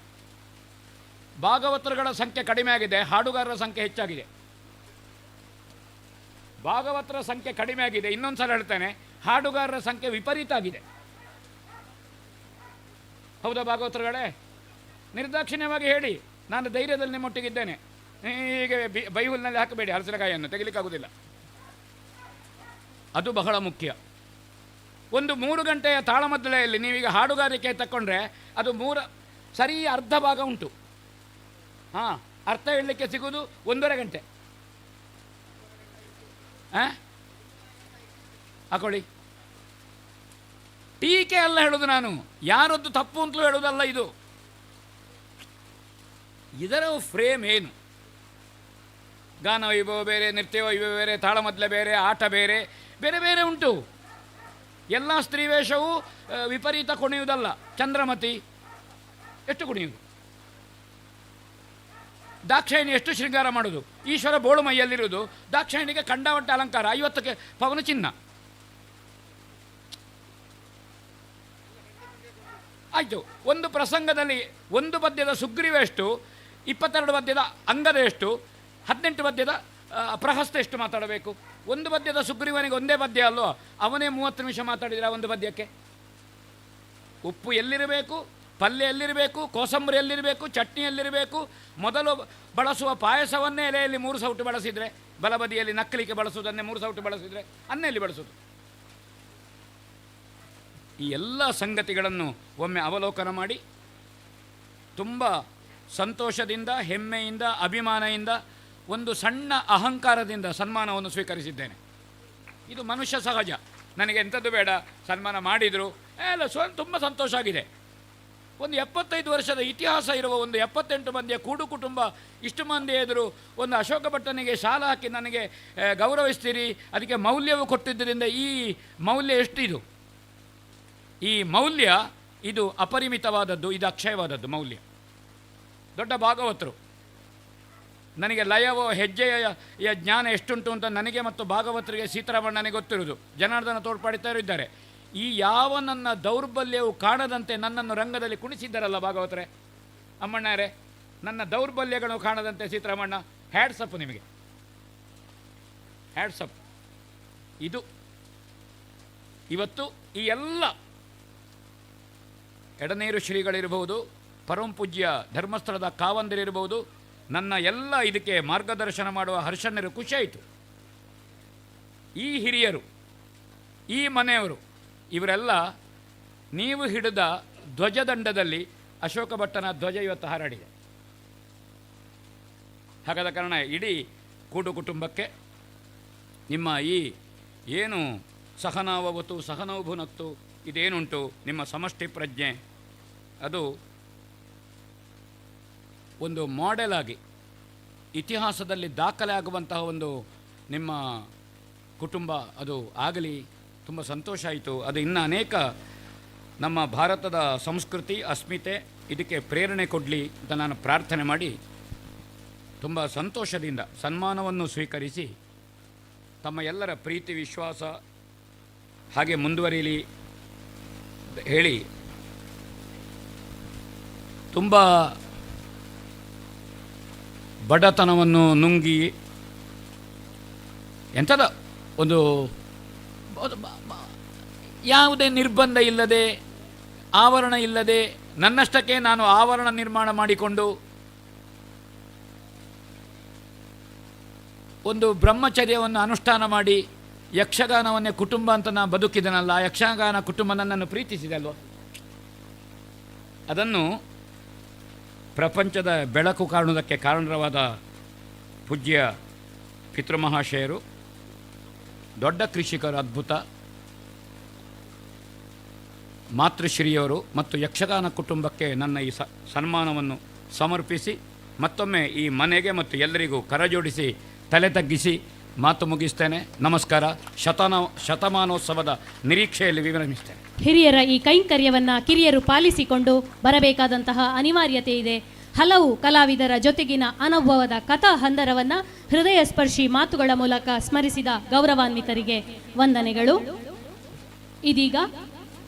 ಭಾಗವತರುಗಳ ಸಂಖ್ಯೆ ಕಡಿಮೆ ಆಗಿದೆ, ಹಾಡುಗಾರರ ಸಂಖ್ಯೆ ಹೆಚ್ಚಾಗಿದೆ. ಭಾಗವತರ ಸಂಖ್ಯೆ ಕಡಿಮೆ ಆಗಿದೆ. ಇನ್ನೊಂದು ಸಲ ಹೇಳ್ತೇನೆ, ಹಾಡುಗಾರರ ಸಂಖ್ಯೆ ವಿಪರೀತ ಆಗಿದೆ. ಹೌದಾ ಭಾಗವತರುಗಳೇ? ನಿರ್ದಾಕ್ಷಿಣ್ಯವಾಗಿ ಹೇಳಿ, ನಾನು ಧೈರ್ಯದಲ್ಲಿ ನಿಮ್ಮೊಟ್ಟಿಗಿದ್ದೇನೆ. ಹೀಗೆ ಬೈಹುಲ್ನಲ್ಲಿ ಹಾಕಬೇಡಿ, ಹಲಸಿನಕಾಯಿಯನ್ನು ತೆಗಿಲಿಕ್ಕಾಗೋದಿಲ್ಲ. ಅದು ಬಹಳ ಮುಖ್ಯ. ಒಂದು 3 ಗಂಟೆಯ ತಾಳಮದ್ದಳೆಯಲ್ಲಿ ನೀವೀಗ ಹಾಡುಗಾರಿಕೆ ತಗೊಂಡ್ರೆ ಅದು ಸರಿ ಅರ್ಧ ಭಾಗ ಉಂಟು. ಅರ್ಥ ಹೇಳಲಿಕ್ಕೆ ಸಿಗೋದು 1.5 ಗಂಟೆ. ಹಾಕೊಳ್ಳಿ. ಟೀಕೆ ಅಲ್ಲ ಹೇಳೋದು ನಾನು, ಯಾರದ್ದು ತಪ್ಪು ಅಂತಲೂ ಹೇಳೋದಲ್ಲ. ಇದರ ಫ್ರೇಮ್ ಏನು? ಗಾನ ವೈಭವ ಬೇರೆ, ನೃತ್ಯ ವೈಭವ ಬೇರೆ, ತಾಳಮದ್ದಲೆ ಬೇರೆ, ಆಟ ಬೇರೆ, ಬೇರೆ ಬೇರೆ ಉಂಟು. ಎಲ್ಲ ಸ್ತ್ರೀ ವೇಷವೂ ವಿಪರೀತ ಕುಣಿಯುವುದಲ್ಲ. ಚಂದ್ರಮತಿ ಎಷ್ಟು ಕುಣಿಯುವುದು, ದಾಕ್ಷಾಯಿಣಿ ಎಷ್ಟು ಶೃಂಗಾರ ಮಾಡೋದು. ಈಶ್ವರ ಬೋಳು ಮೈಯಲ್ಲಿರುವುದು, ದಾಕ್ಷಾಯಿಣಿಗೆ ಕಂಡವಟ್ಟ ಅಲಂಕಾರ, 50ಕ್ಕೆ ಪವನ ಚಿನ್ನ. ಆಯಿತು. ಒಂದು ಪ್ರಸಂಗದಲ್ಲಿ ಒಂದು ಪದ್ಯದ ಸುಗ್ರೀವ ಎಷ್ಟು, 22 ಪದ್ಯದ ಅಂಗದ ಎಷ್ಟು, 18 ಪದ್ಯದ ಪ್ರಹಸ್ತ ಎಷ್ಟು ಮಾತಾಡಬೇಕು? ಒಂದು ಪದ್ಯದ ಸುಗ್ರೀವನಿಗೆ ಒಂದೇ ಪದ್ಯ ಅಲ್ಲೋ, ಅವನೇ 30 ನಿಮಿಷ ಮಾತಾಡಿದರೆ ಒಂದು ಪದ್ಯಕ್ಕೆ. ಉಪ್ಪು ಎಲ್ಲಿರಬೇಕು, ಪಲ್ಯ ಎಲ್ಲಿರಬೇಕು, ಕೋಸಂಬರಿ ಎಲ್ಲಿರಬೇಕು, ಚಟ್ನಿ ಎಲ್ಲಿರಬೇಕು. ಮೊದಲು ಬಳಸುವ ಪಾಯಸವನ್ನೇ ಎಲೆಯಲ್ಲಿ 3 ಸೌಟು ಬಳಸಿದರೆ, ಬಲಬದಿಯಲ್ಲಿ ನಕ್ಕಲಿಕ್ಕೆ ಬಳಸುವುದನ್ನೇ 3 ಸೌಟು ಬಳಸಿದರೆ ಅನ್ನೆಯಲ್ಲಿ ಬಳಸೋದು. ಈ ಎಲ್ಲ ಸಂಗತಿಗಳನ್ನು ಒಮ್ಮೆ ಅವಲೋಕನ ಮಾಡಿ ತುಂಬ ಸಂತೋಷದಿಂದ, ಹೆಮ್ಮೆಯಿಂದ, ಅಭಿಮಾನದಿಂದ, ಒಂದು ಸಣ್ಣ ಅಹಂಕಾರದಿಂದ ಸನ್ಮಾನವನ್ನು ಸ್ವೀಕರಿಸಿದ್ದೇನೆ. ಇದು ಮನುಷ್ಯ ಸಹಜ. ನನಗೆ ಎಂಥದ್ದು ಬೇಡ, ಸನ್ಮಾನ ಮಾಡಿದರು ಎಲ್ಲ ತುಂಬ ಸಂತೋಷ ಆಗಿದೆ. ಒಂದು 75 ವರ್ಷದ ಇತಿಹಾಸ ಇರುವ ಒಂದು 78 ಮಂದಿಯ ಕೂಡು ಕುಟುಂಬ, ಇಷ್ಟು ಮಂದಿ ಎದುರು ಒಂದು ಅಶೋಕ ಭಟ್ಟನಿಗೆ ಶಾಲ ಹಾಕಿ ನನಗೆ ಗೌರವಿಸ್ತೀರಿ, ಅದಕ್ಕೆ ಮೌಲ್ಯವು ಕೊಟ್ಟಿದ್ದರಿಂದ ಈ ಮೌಲ್ಯ ಎಷ್ಟಿದು? ಈ ಮೌಲ್ಯ ಇದು ಅಪರಿಮಿತವಾದದ್ದು, ಇದು ಅಕ್ಷಯವಾದದ್ದು ಮೌಲ್ಯ. ದೊಡ್ಡ ಭಾಗವತರು. ನನಗೆ ಲಯವೋ ಹೆಜ್ಜೆಯ ಜ್ಞಾನ ಎಷ್ಟುಂಟು ಅಂತ ನನಗೆ ಮತ್ತು ಭಾಗವತರಿಗೆ ಸೀತಾರಾಮಣ್ಣನಿಗೆ ಗೊತ್ತಿರುವುದು. ಜನಾರ್ದನ ತೋಡ್ಪಾಡಿತಾರು ಇದ್ದಾರೆ. ಈ ಯಾವ ನನ್ನ ದೌರ್ಬಲ್ಯವು ಕಾಣದಂತೆ ನನ್ನನ್ನು ರಂಗದಲ್ಲಿ ಕುಣಿಸಿದ್ದಾರಲ್ಲ ಭಾಗವತರೇ, ಅಮ್ಮಣ್ಣರೇ, ನನ್ನ ದೌರ್ಬಲ್ಯಗಳು ಕಾಣದಂತೆ ಸೀತಾರಾಮಣ್ಣ, ಹ್ಯಾಡ್ಸಪ್ ನಿಮಗೆ, ಹ್ಯಾಡ್ಸಪ್. ಇದು ಇವತ್ತು ಈ ಎಲ್ಲ ಎಡನೀರು ಶ್ರೀಗಳಿರಬಹುದು, ಪರಮಪೂಜ್ಯ ಧರ್ಮಸ್ಥಳದ ಕಾವಂದಿರಿರಬಹುದು, ನನ್ನ ಎಲ್ಲ ಇದಕ್ಕೆ ಮಾರ್ಗದರ್ಶನ ಮಾಡುವ ಹರ್ಷಣ್ಣರು ಖುಷಿಯಾಯಿತು. ಈ ಹಿರಿಯರು, ಈ ಮನೆಯವರು ಇವರೆಲ್ಲ ನೀವು ಹಿಡಿದ ಧ್ವಜದಂಡದಲ್ಲಿ ಅಶೋಕ ಭಟ್ಟನ ಧ್ವಜ ಇವತ್ತು ಹಾರಾಡಿದೆ. ಹಾಗಾದ ಕಾರಣ ಇಡೀ ಕೂಡು ಕುಟುಂಬಕ್ಕೆ ನಿಮ್ಮ ಈ ಏನು ಸಹನಾವವತು ಸಹನವು ಭುನಕ್ತು ಇದೇನುಂಟು ನಿಮ್ಮ ಸಮಷ್ಟಿ ಪ್ರಜ್ಞೆ, ಅದು ಒಂದು ಮಾಡೆಲ್ ಆಗಿ ಇತಿಹಾಸದಲ್ಲಿ ದಾಖಲೆ ಆಗುವಂತಹ ಒಂದು ನಿಮ್ಮ ಕುಟುಂಬ ಅದು ಆಗಲಿ. ತುಂಬ ಸಂತೋಷ ಆಯಿತು. ಅದು ಇನ್ನು ಅನೇಕ ನಮ್ಮ ಭಾರತದ ಸಂಸ್ಕೃತಿ ಅಸ್ಮಿತೆ ಇದಕ್ಕೆ ಪ್ರೇರಣೆ ಕೊಡಲಿ ಅಂತ ನಾನು ಪ್ರಾರ್ಥನೆ ಮಾಡಿ ತುಂಬ ಸಂತೋಷದಿಂದ ಸನ್ಮಾನವನ್ನು ಸ್ವೀಕರಿಸಿ ತಮ್ಮ ಎಲ್ಲರ ಪ್ರೀತಿ ವಿಶ್ವಾಸ ಹಾಗೆ ಮುಂದುವರಿಯಲಿ ಹೇಳಿ ತುಂಬ ಬಡತನವನ್ನು ನುಂಗಿ ಎಂಥದ ಒಂದು ಯಾವುದೇ ನಿರ್ಬಂಧ ಇಲ್ಲದೆ ಆವರಣ ಇಲ್ಲದೆ ನನ್ನಷ್ಟಕ್ಕೆ ನಾನು ಆವರಣ ನಿರ್ಮಾಣ ಮಾಡಿಕೊಂಡು ಒಂದು ಬ್ರಹ್ಮಚರ್ಯವನ್ನು ಅನುಷ್ಠಾನ ಮಾಡಿ ಯಕ್ಷಗಾನವನ್ನೇ ಕುಟುಂಬ ಅಂತ ನಾನು ಬದುಕಿದನಲ್ಲ. ಆ ಯಕ್ಷಗಾನ ಕುಟುಂಬ ನನ್ನನ್ನು ಪ್ರೀತಿಸಿದೆ ಅಲ್ವ. ಅದನ್ನು ಪ್ರಪಂಚದ ಬೆಳಕು ಕಾಣುವುದಕ್ಕೆ ಕಾರಣವಾದ ಪೂಜ್ಯ ಪಿತೃಮಹಾಶಯರು, ದೊಡ್ಡ ಕೃಷಿಕರು, ಅದ್ಭುತ ಮಾತೃಶ್ರೀಯವರು ಮತ್ತು ಯಕ್ಷಗಾನ ಕುಟುಂಬಕ್ಕೆ ನನ್ನ ಈ ಸನ್ಮಾನವನ್ನು ಸಮರ್ಪಿಸಿ ಮತ್ತೊಮ್ಮೆ ಈ ಮನೆಗೆ ಮತ್ತು ಎಲ್ಲರಿಗೂ ಕರಜೋಡಿಸಿ ತಲೆ ತಗ್ಗಿಸಿ ಮಾತು ಮುಗಿಸ್ತೇನೆ. ನಮಸ್ಕಾರ. ಶತಮಾನೋತ್ಸವದ ನಿರೀಕ್ಷೆಯಲ್ಲಿ ವಿವರಿಸ್ತೇನೆ. ಹಿರಿಯರ ಈ ಕೈಂಕರ್ಯವನ್ನು ಕಿರಿಯರು ಪಾಲಿಸಿಕೊಂಡು ಬರಬೇಕಾದಂತಹ ಅನಿವಾರ್ಯತೆ ಇದೆ. ಹಲವು ಕಲಾವಿದರ ಜೊತೆಗಿನ ಅನುಭವದ ಕಥಾ ಹಂದರವನ್ನು ಹೃದಯ ಸ್ಪರ್ಶಿ ಮಾತುಗಳ ಮೂಲಕ ಸ್ಮರಿಸಿದ ಗೌರವಾನ್ವಿತರಿಗೆ ವಂದನೆಗಳು. ಇದೀಗ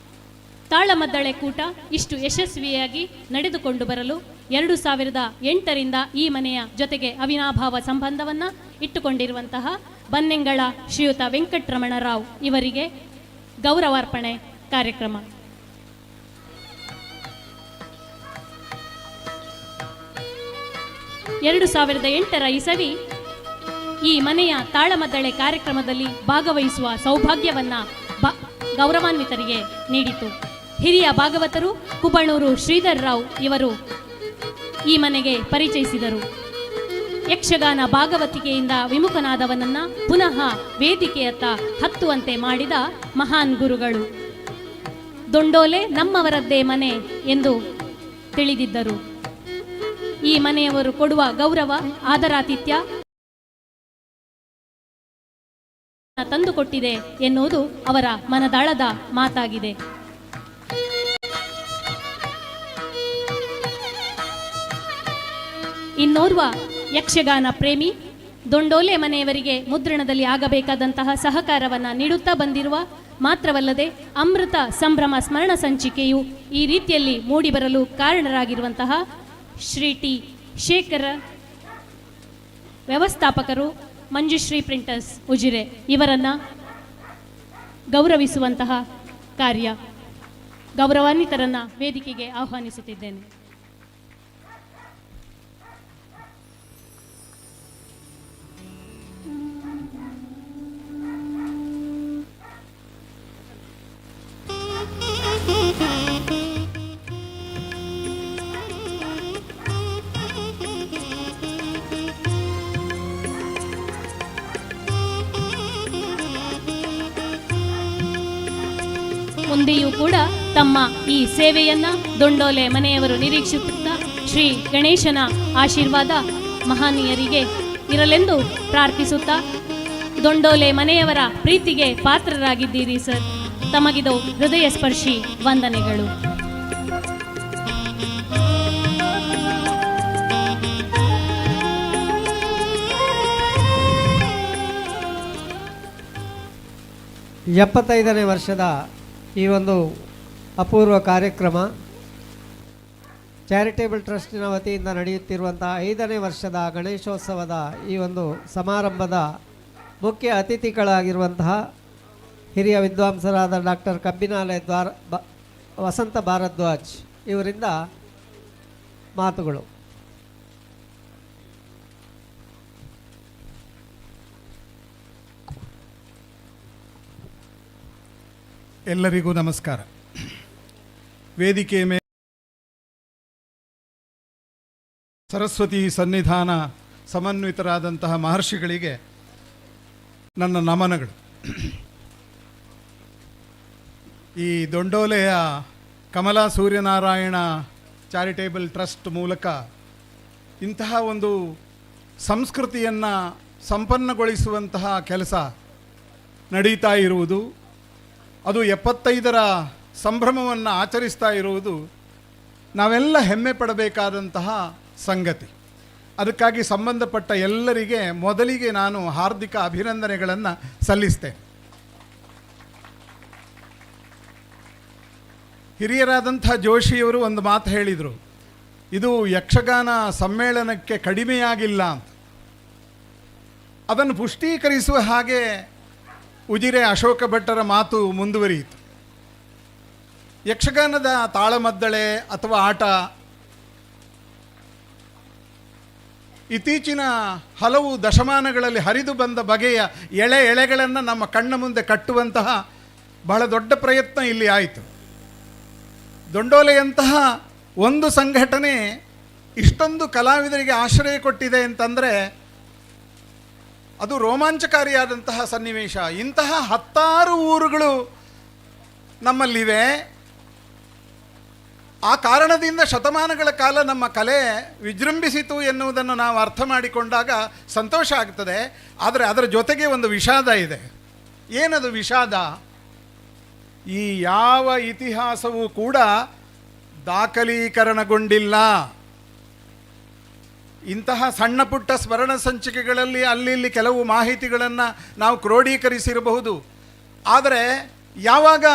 ತಾಳಮದ್ದಳೆ ಕೂಟ ಇಷ್ಟು ಯಶಸ್ವಿಯಾಗಿ ನಡೆದುಕೊಂಡು ಬರಲು 2008ರಿಂದ ಈ ಮನೆಯ ಜೊತೆಗೆ ಅವಿನಾಭಾವ ಸಂಬಂಧವನ್ನು ಇಟ್ಟುಕೊಂಡಿರುವಂತಹ ಬನ್ನೆಂಗಳ ಶ್ರೀಯುತ ವೆಂಕಟರಮಣ ರಾವ್ ಇವರಿಗೆ ಗೌರವಾರ್ಪಣೆ ಕಾರ್ಯಕ್ರಮ. ಎರಡು 2008ರ ಇಸವಿ ಈ ಮನೆಯ ತಾಳಮದ್ದಳೆ ಕಾರ್ಯಕ್ರಮದಲ್ಲಿ ಭಾಗವಹಿಸುವ ಸೌಭಾಗ್ಯವನ್ನ ಗೌರವಾನ್ವಿತರಿಗೆ ನೀಡಿತು. ಹಿರಿಯ ಭಾಗವತರು ಕುಬಣೂರು ಶ್ರೀಧರ್ ರಾವ್ ಇವರು ಈ ಮನೆಗೆ ಪರಿಚಯಿಸಿದರು. ಯಕ್ಷಗಾನ ಭಾಗವತಿಕೆಯಿಂದ ವಿಮುಖನಾದವನನ್ನ ಪುನಃ ವೇದಿಕೆಯತ್ತ ಹತ್ತುವಂತೆ ಮಾಡಿದ ಮಹಾನ್ ಗುರುಗಳು. ದೊಂಡೋಲೆ ನಮ್ಮವರದ್ದೇ ಮನೆ ಎಂದು ತಿಳಿದಿದ್ದರು. ಈ ಮನೆಯವರು ಕೊಡುವ ಗೌರವ ಆದರಾತಿಥ್ಯ ತಂದುಕೊಟ್ಟಿದೆ ಎನ್ನುವುದು ಅವರ ಮನದಾಳದ ಮಾತಾಗಿದೆ. ಇನ್ನೋರ್ವ ಯಕ್ಷಗಾನ ಪ್ರೇಮಿ ದೊಂಡೋಲೆ ಮನೆಯವರಿಗೆ ಮುದ್ರಣದಲ್ಲಿ ಆಗಬೇಕಾದಂತಹ ಸಹಕಾರವನ್ನು ನೀಡುತ್ತಾ ಬಂದಿರುವ ಮಾತ್ರವಲ್ಲದೆ ಅಮೃತ ಸಂಭ್ರಮ ಸ್ಮರಣ ಸಂಚಿಕೆಯು ಈ ರೀತಿಯಲ್ಲಿ ಮೂಡಿಬರಲು ಕಾರಣರಾಗಿರುವಂತಹ ಶ್ರೀ ಟಿ ಶೇಖರ ವ್ಯವಸ್ಥಾಪಕರು ಮಂಜುಶ್ರೀ ಪ್ರಿಂಟರ್ಸ್ ಉಜಿರೆ ಇವರನ್ನು ಗೌರವಿಸುವಂತಹ ಕಾರ್ಯ. ಗೌರವಾನ್ವಿತರನ್ನು ವೇದಿಕೆಗೆ ಆಹ್ವಾನಿಸುತ್ತಿದ್ದೇನೆ. ಮುಂದೆಯೂ ಕೂಡ ತಮ್ಮ ಈ ಸೇವೆಯನ್ನ ದೊಂಡೋಲೆ ಮನೆಯವರು ನಿರೀಕ್ಷಿಸುತ್ತಾ ಶ್ರೀ ಗಣೇಶನ ಆಶೀರ್ವಾದ ಮಹನೀಯರಿಗೆ ಇರಲೆಂದು ಪ್ರಾರ್ಥಿಸುತ್ತಾ, ದೊಂಡೋಲೆ ಮನೆಯವರ ಪ್ರೀತಿಗೆ ಪಾತ್ರರಾಗಿದ್ದೀರಿ ಸರ್. ತಮಗಿದು ಹೃದಯ ಸ್ಪರ್ಶಿ ವಂದನೆಗಳು. ಎಪ್ಪತ್ತೈದನೇ ವರ್ಷದ ಈ ಒಂದು ಅಪೂರ್ವ ಕಾರ್ಯಕ್ರಮ ಚಾರಿಟೇಬಲ್ ಟ್ರಸ್ಟಿನ ವತಿಯಿಂದ ನಡೆಯುತ್ತಿರುವಂಥ 5ನೇ ವರ್ಷದ ಗಣೇಶೋತ್ಸವದ ಈ ಒಂದು ಸಮಾರಂಭದ ಮುಖ್ಯ ಅತಿಥಿಗಳಾಗಿರುವಂತಹ ಹಿರಿಯ ವಿದ್ವಾಂಸರಾದ ಡಾಕ್ಟರ್ ಕಬ್ಬಿನಾಲೆ ವಸಂತ ಭಾರದ್ವಾಜ್ ಇವರಿಂದ ಮಾತುಗಳು. ಎಲ್ಲರಿಗೂ ನಮಸ್ಕಾರ. ವೇದಿಕೆಯ ಮೇಲೆ ಸರಸ್ವತಿ ಸನ್ನಿಧಾನ ಸಮನ್ವಿತರಾದಂತಹ ಮಹರ್ಷಿಗಳಿಗೆ ನನ್ನ ನಮನಗಳು. ಈ ದೊಂಡೋಲೆಯ ಕಮಲಾ ಸೂರ್ಯನಾರಾಯಣ ಚಾರಿಟೇಬಲ್ ಟ್ರಸ್ಟ್ ಮೂಲಕ ಇಂತಹ ಒಂದು ಸಂಸ್ಕೃತಿಯನ್ನು ಸಂಪನ್ನಗೊಳಿಸುವಂತಹ ಕೆಲಸ ನಡೀತಾ ಇರುವುದು, ಅದು 75ರ ಸಂಭ್ರಮವನ್ನು ಆಚರಿಸ್ತಾ ಇರುವುದು ನಾವೆಲ್ಲ ಹೆಮ್ಮೆ ಪಡಬೇಕಾದಂತಹ ಸಂಗತಿ. ಅದಕ್ಕಾಗಿ ಸಂಬಂಧಪಟ್ಟ ಎಲ್ಲರಿಗೆ ಮೊದಲಿಗೆ ನಾನು ಹಾರ್ದಿಕ ಅಭಿನಂದನೆಗಳನ್ನು ಸಲ್ಲಿಸ್ತೇನೆ. ಹಿರಿಯರಾದಂಥ ಜೋಶಿಯವರು ಒಂದು ಮಾತು ಹೇಳಿದರು, ಇದು ಯಕ್ಷಗಾನ ಸಮ್ಮೇಳನಕ್ಕೆ ಕಡಿಮೆಯಾಗಿಲ್ಲ ಅಂತ. ಅದನ್ನು ಪುಷ್ಟೀಕರಿಸುವ ಹಾಗೆ ಉಜಿರೆ ಅಶೋಕ ಭಟ್ಟರ ಮಾತು ಮುಂದುವರಿಯಿತು. ಯಕ್ಷಗಾನದ ತಾಳಮದ್ದಳೆ ಅಥವಾ ಆಟ ಇತ್ತೀಚಿನ ಹಲವು ದಶಮಾನಗಳಲ್ಲಿ ಹರಿದು ಬಂದ ಬಗೆಯ ಎಳೆಗಳನ್ನು ನಮ್ಮ ಕಣ್ಣ ಮುಂದೆ ಕಟ್ಟುವಂತಹ ಬಹಳ ದೊಡ್ಡ ಪ್ರಯತ್ನ ಇಲ್ಲಿ ಆಯಿತು. ದೊಂಡೋಲೆಯಂತಹ ಒಂದು ಸಂಘಟನೆ ಇಷ್ಟೊಂದು ಕಲಾವಿದರಿಗೆ ಆಶ್ರಯ ಕೊಟ್ಟಿದೆ ಅಂತಂದರೆ ಅದು ರೋಮಾಂಚಕಾರಿಯಾದಂತಹ ಸನ್ನಿವೇಶ. ಇಂತಹ 10 ಊರುಗಳು ನಮ್ಮಲ್ಲಿವೆ. ಆ ಕಾರಣದಿಂದ ಶತಮಾನಗಳ ಕಾಲ ನಮ್ಮ ಕಲೆ ವಿಜೃಂಭಿಸಿತು ಎನ್ನುವುದನ್ನು ನಾವು ಅರ್ಥ ಮಾಡಿಕೊಂಡಾಗ ಸಂತೋಷ ಆಗ್ತದೆ. ಆದರೆ ಅದರ ಜೊತೆಗೆ ಒಂದು ವಿಷಾದ ಇದೆ. ಏನದು ವಿಷಾದ? ಈ ಯಾವ ಇತಿಹಾಸವೂ ಕೂಡ ದಾಖಲೀಕರಣಗೊಂಡಿಲ್ಲ. ಇಂತಹ ಸಣ್ಣ ಪುಟ್ಟ ಸ್ಮರಣ ಸಂಚಿಕೆಗಳಲ್ಲಿ ಅಲ್ಲಿ ಕೆಲವು ಮಾಹಿತಿಗಳನ್ನು ನಾವು ಕ್ರೋಢೀಕರಿಸಿರಬಹುದು. ಆದರೆ ಯಾವಾಗ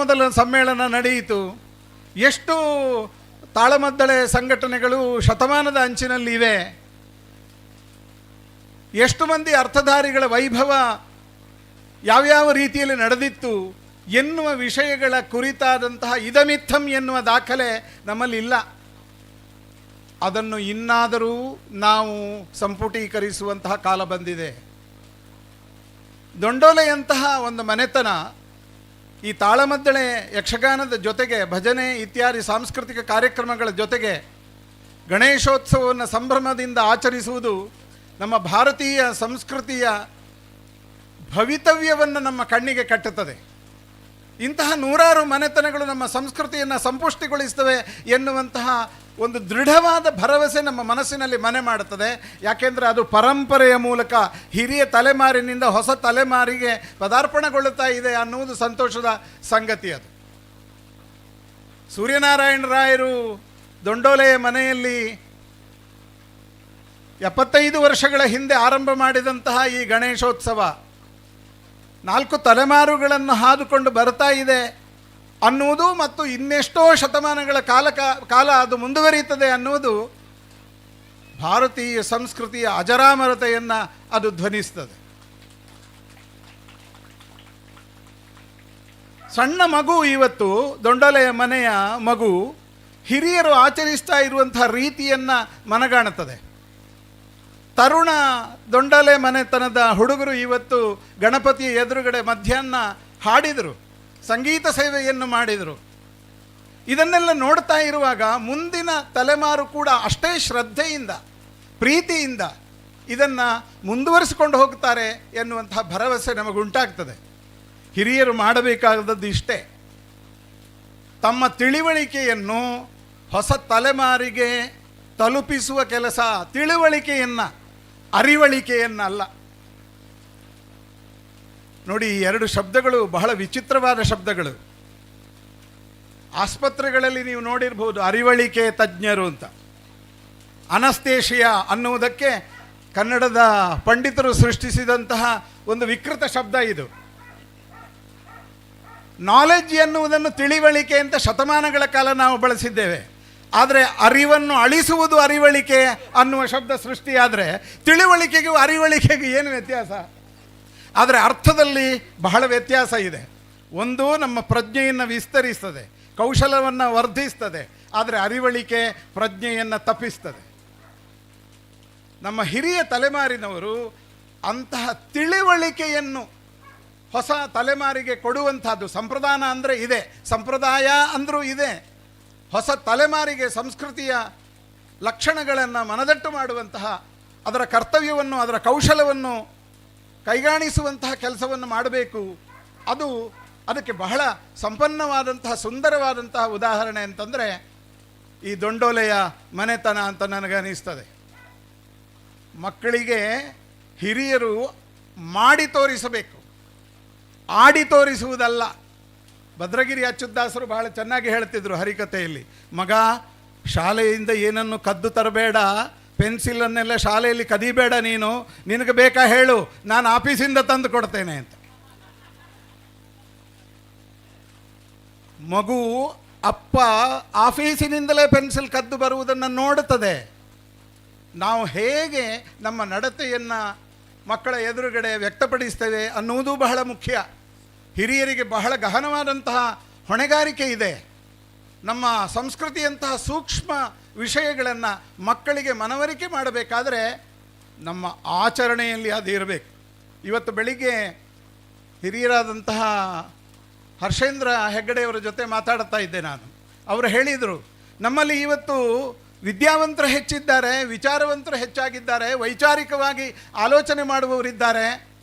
ಮೊದಲ ಸಮ್ಮೇಳನ ನಡೆಯಿತು, ಎಷ್ಟು ತಾಳಮದ್ದಳೆ ಸಂಘಟನೆಗಳು ಶತಮಾನದ ಅಂಚಿನಲ್ಲಿವೆ, ಎಷ್ಟು ಮಂದಿ ಅರ್ಥಧಾರಿಗಳ ವೈಭವ ಯಾವ್ಯಾವ ರೀತಿಯಲ್ಲಿ ನಡೆದಿತ್ತು ಎನ್ನುವ ವಿಷಯಗಳ ಕುರಿತಾದಂತಹ ಇದಮಿತ್ತಂ ಎನ್ನುವ ದಾಖಲೆ ನಮ್ಮಲ್ಲಿಲ್ಲ. ಅದನ್ನು ಇನ್ನಾದರೂ ನಾವು ಸಂಪುಟೀಕರಿಸುವಂತಹ ಕಾಲ ಬಂದಿದೆ. ದೊಂಡೋಲೆಯಂತಹ ಒಂದು ಮನೆತನ ಈ ತಾಳಮದ್ದಳೆ ಯಕ್ಷಗಾನದ ಜೊತೆಗೆ ಭಜನೆ ಇತ್ಯಾದಿ ಸಾಂಸ್ಕೃತಿಕ ಕಾರ್ಯಕ್ರಮಗಳ ಜೊತೆಗೆ ಗಣೇಶೋತ್ಸವವನ್ನು ಸಂಭ್ರಮದಿಂದ ಆಚರಿಸುವುದು ನಮ್ಮ ಭಾರತೀಯ ಸಂಸ್ಕೃತಿಯ ಭವಿತವ್ಯವನ್ನು ನಮ್ಮ ಕಣ್ಣಿಗೆ ಕಟ್ಟುತ್ತದೆ. ಇಂತಹ 100 ಮನೆತನಗಳು ನಮ್ಮ ಸಂಸ್ಕೃತಿಯನ್ನು ಸಂಪುಷ್ಟಿಗೊಳಿಸ್ತವೆ ಎನ್ನುವಂತಹ ಒಂದು ದೃಢವಾದ ಭರವಸೆ ನಮ್ಮ ಮನಸ್ಸಿನಲ್ಲಿ ಮನೆ ಮಾಡುತ್ತದೆ. ಯಾಕೆಂದರೆ ಅದು ಪರಂಪರೆಯ ಮೂಲಕ ಹಿರಿಯ ತಲೆಮಾರಿನಿಂದ ಹೊಸ ತಲೆಮಾರಿಗೆ ಪದಾರ್ಪಣೆಗೊಳ್ಳುತ್ತಾ ಇದೆ ಅನ್ನುವುದು ಸಂತೋಷದ ಸಂಗತಿ. ಅದು ಸೂರ್ಯನಾರಾಯಣ ರಾಯರು ದೊಂಡೋಲೆಯ ಮನೆಯಲ್ಲಿ 75 ವರ್ಷಗಳ ಹಿಂದೆ ಆರಂಭ ಮಾಡಿದಂತಹ ಈ ಗಣೇಶೋತ್ಸವ 4 ತಲೆಮಾರುಗಳನ್ನು ಹಾದುಕೊಂಡು ಬರ್ತಾ ಇದೆ ಅನ್ನುವುದು ಮತ್ತು ಇನ್ನೆಷ್ಟೋ ಶತಮಾನಗಳ ಕಾಲ ಅದು ಮುಂದುವರಿಯುತ್ತದೆ ಅನ್ನುವುದು ಭಾರತೀಯ ಸಂಸ್ಕೃತಿಯ ಅಜರಾಮರತೆಯನ್ನು ಅದು ಧ್ವನಿಸ್ತದೆ. ಸಣ್ಣ ಮಗು ಇವತ್ತು ದೊಂಡೋಲೆಯ ಮನೆಯ ಮಗು ಹಿರಿಯರು ಆಚರಿಸ್ತಾ ಇರುವಂತಹ ರೀತಿಯನ್ನು ಮನಗಾಣುತ್ತದೆ. ತರುಣ ದೊಂಡೋಲೆ ಮನೆತನದ ಹುಡುಗರು ಇವತ್ತು ಗಣಪತಿಯ ಎದುರುಗಡೆ ಮಧ್ಯಾಹ್ನ ಹಾಡಿದರು, ಸಂಗೀತ ಸೇವೆಯನ್ನು ಮಾಡಿದರು. ಇದನ್ನೆಲ್ಲ ನೋಡ್ತಾ ಇರುವಾಗ ಮುಂದಿನ ತಲೆಮಾರು ಕೂಡ ಅಷ್ಟೇ ಶ್ರದ್ಧೆಯಿಂದ ಪ್ರೀತಿಯಿಂದ ಇದನ್ನು ಮುಂದುವರಿಸಿಕೊಂಡು ಹೋಗ್ತಾರೆ ಎನ್ನುವಂತಹ ಭರವಸೆ ನಮಗುಂಟಾಗ್ತದೆ. ಹಿರಿಯರು ಮಾಡಬೇಕಾದದ್ದು ಇಷ್ಟೇ, ತಮ್ಮ ತಿಳಿವಳಿಕೆಯನ್ನು ಹೊಸ ತಲೆಮಾರಿಗೆ ತಲುಪಿಸುವ ಕೆಲಸ. ತಿಳಿವಳಿಕೆಯನ್ನು, ಅರಿವಳಿಕೆಯನ್ನಲ್ಲ. ನೋಡಿ, ಈ 2 ಶಬ್ದಗಳು ಬಹಳ ವಿಚಿತ್ರವಾದ ಶಬ್ದಗಳು. ಆಸ್ಪತ್ರೆಗಳಲ್ಲಿ ನೀವು ನೋಡಿರ್ಬೋದು ಅರಿವಳಿಕೆ ತಜ್ಞರು ಅಂತ. ಅನಸ್ತೇಷಿಯಾ ಅನ್ನುವುದಕ್ಕೆ ಕನ್ನಡದ ಪಂಡಿತರು ಸೃಷ್ಟಿಸಿದಂತಹ ಒಂದು ವಿಕೃತ ಶಬ್ದ ಇದು. ನಾಲೆಡ್ಜ್ ಎನ್ನುವುದನ್ನು ತಿಳಿವಳಿಕೆ ಅಂತ ಶತಮಾನಗಳ ಕಾಲ ನಾವು ಬಳಸಿದ್ದೇವೆ. ಆದರೆ ಅರಿವನ್ನು ಅಳಿಸುವುದು ಅರಿವಳಿಕೆ ಅನ್ನುವ ಶಬ್ದ ಸೃಷ್ಟಿಯಾದರೆ ತಿಳಿವಳಿಕೆಗೂ ಅರಿವಳಿಕೆಗೂ ಏನು ವ್ಯತ್ಯಾಸ? ಆದರೆ ಅರ್ಥದಲ್ಲಿ ಬಹಳ ವ್ಯತ್ಯಾಸ ಇದೆ. ಒಂದು ನಮ್ಮ ಪ್ರಜ್ಞೆಯನ್ನು ವಿಸ್ತರಿಸ್ತದೆ, ಕೌಶಲವನ್ನು ವರ್ಧಿಸ್ತದೆ. ಆದರೆ ಅರಿವಳಿಕೆ ಪ್ರಜ್ಞೆಯನ್ನು ತಪ್ಪಿಸ್ತದೆ. ನಮ್ಮ ಹಿರಿಯ ತಲೆಮಾರಿನವರು ಅಂತಹ ತಿಳಿವಳಿಕೆಯನ್ನು ಹೊಸ ತಲೆಮಾರಿಗೆ ಕೊಡುವಂಥದ್ದು. ಸಂಪ್ರದಾನ ಅಂದರೆ ಇದೆ, ಸಂಪ್ರದಾಯ ಅಂದರೂ ಇದೆ. ಹೊಸ ತಲೆಮಾರಿಗೆ ಸಂಸ್ಕೃತಿಯ ಲಕ್ಷಣಗಳನ್ನು ಮನದಟ್ಟು ಮಾಡುವಂತಹ, ಅದರ ಕರ್ತವ್ಯವನ್ನು, ಅದರ ಕೌಶಲವನ್ನು ಕೈಗಾಣಿಸುವಂತಹ ಕೆಲಸವನ್ನು ಮಾಡಬೇಕು. ಅದಕ್ಕೆ ಬಹಳ ಸಂಪನ್ನವಾದಂತಹ ಸುಂದರವಾದಂತಹ ಉದಾಹರಣೆ ಅಂತಂದರೆ ಈ ದೊಂಡೋಲೆಯ ಮನೆತನ ಅಂತ ನನಗನ್ನಿಸ್ತದೆ. ಮಕ್ಕಳಿಗೆ ಹಿರಿಯರು ಮಾಡಿ ತೋರಿಸಬೇಕು, ಆಡಿ ತೋರಿಸುವುದಲ್ಲ. ಭದ್ರಗಿರಿ ಅಚ್ಯುತದಾಸರು ಬಹಳ ಚೆನ್ನಾಗಿ ಹೇಳ್ತಿದ್ರು ಹರಿಕಥೆಯಲ್ಲಿ, ಮಗ ಶಾಲೆಯಿಂದ ಏನನ್ನು ಕದ್ದು ತರಬೇಡ, ಪೆನ್ಸಿಲನ್ನೆಲ್ಲ ಶಾಲೆಯಲ್ಲಿ ಕದಿಬೇಡ, ನಿನಗೆ ಬೇಕಾ ಹೇಳು, ನಾನು ಆಫೀಸಿಂದ ತಂದು ಕೊಡ್ತೇನೆ ಅಂತ. ಮಗು ಅಪ್ಪ ಆಫೀಸಿನಿಂದಲೇ ಪೆನ್ಸಿಲ್ ಕದ್ದು ಬರುವುದನ್ನು ನೋಡುತ್ತದೆ. ನಾವು ಹೇಗೆ ನಮ್ಮ ನಡತೆಯನ್ನು ಮಕ್ಕಳ ಎದುರುಗಡೆ ವ್ಯಕ್ತಪಡಿಸ್ತೇವೆ ಅನ್ನುವುದು ಬಹಳ ಮುಖ್ಯ. ಹಿರಿಯರಿಗೆ ಬಹಳ ಗಹನವಾದಂತಹ ಹೊಣೆಗಾರಿಕೆ ಇದೆ. ನಮ್ಮ ಸಂಸ್ಕೃತಿಯಂತಹ ಸೂಕ್ಷ್ಮ ವಿಷಯಗಳನ್ನು ಮಕ್ಕಳಿಗೆ ಮನವರಿಕೆ ಮಾಡಬೇಕಾದರೆ ನಮ್ಮ ಆಚರಣೆಯಲ್ಲಿ ಅದು ಇರಬೇಕು. ಇವತ್ತು ಬೆಳಿಗ್ಗೆ ಹಿರಿಯರಾದಂತಹ ಹರ್ಷೇಂದ್ರ ಹೆಗ್ಗಡೆಯವರ ಜೊತೆ ಮಾತಾಡ್ತಾ ಇದ್ದೆ ನಾನು. ಅವರು ಹೇಳಿದರು, ನಮ್ಮಲ್ಲಿ ಇವತ್ತು ವಿದ್ಯಾವಂತರು ಹೆಚ್ಚಿದ್ದಾರೆ, ವಿಚಾರವಂತರು ಹೆಚ್ಚಾಗಿದ್ದಾರೆ, ವೈಚಾರಿಕವಾಗಿ ಆಲೋಚನೆ ಮಾಡುವವರಿದ್ದಾರೆ.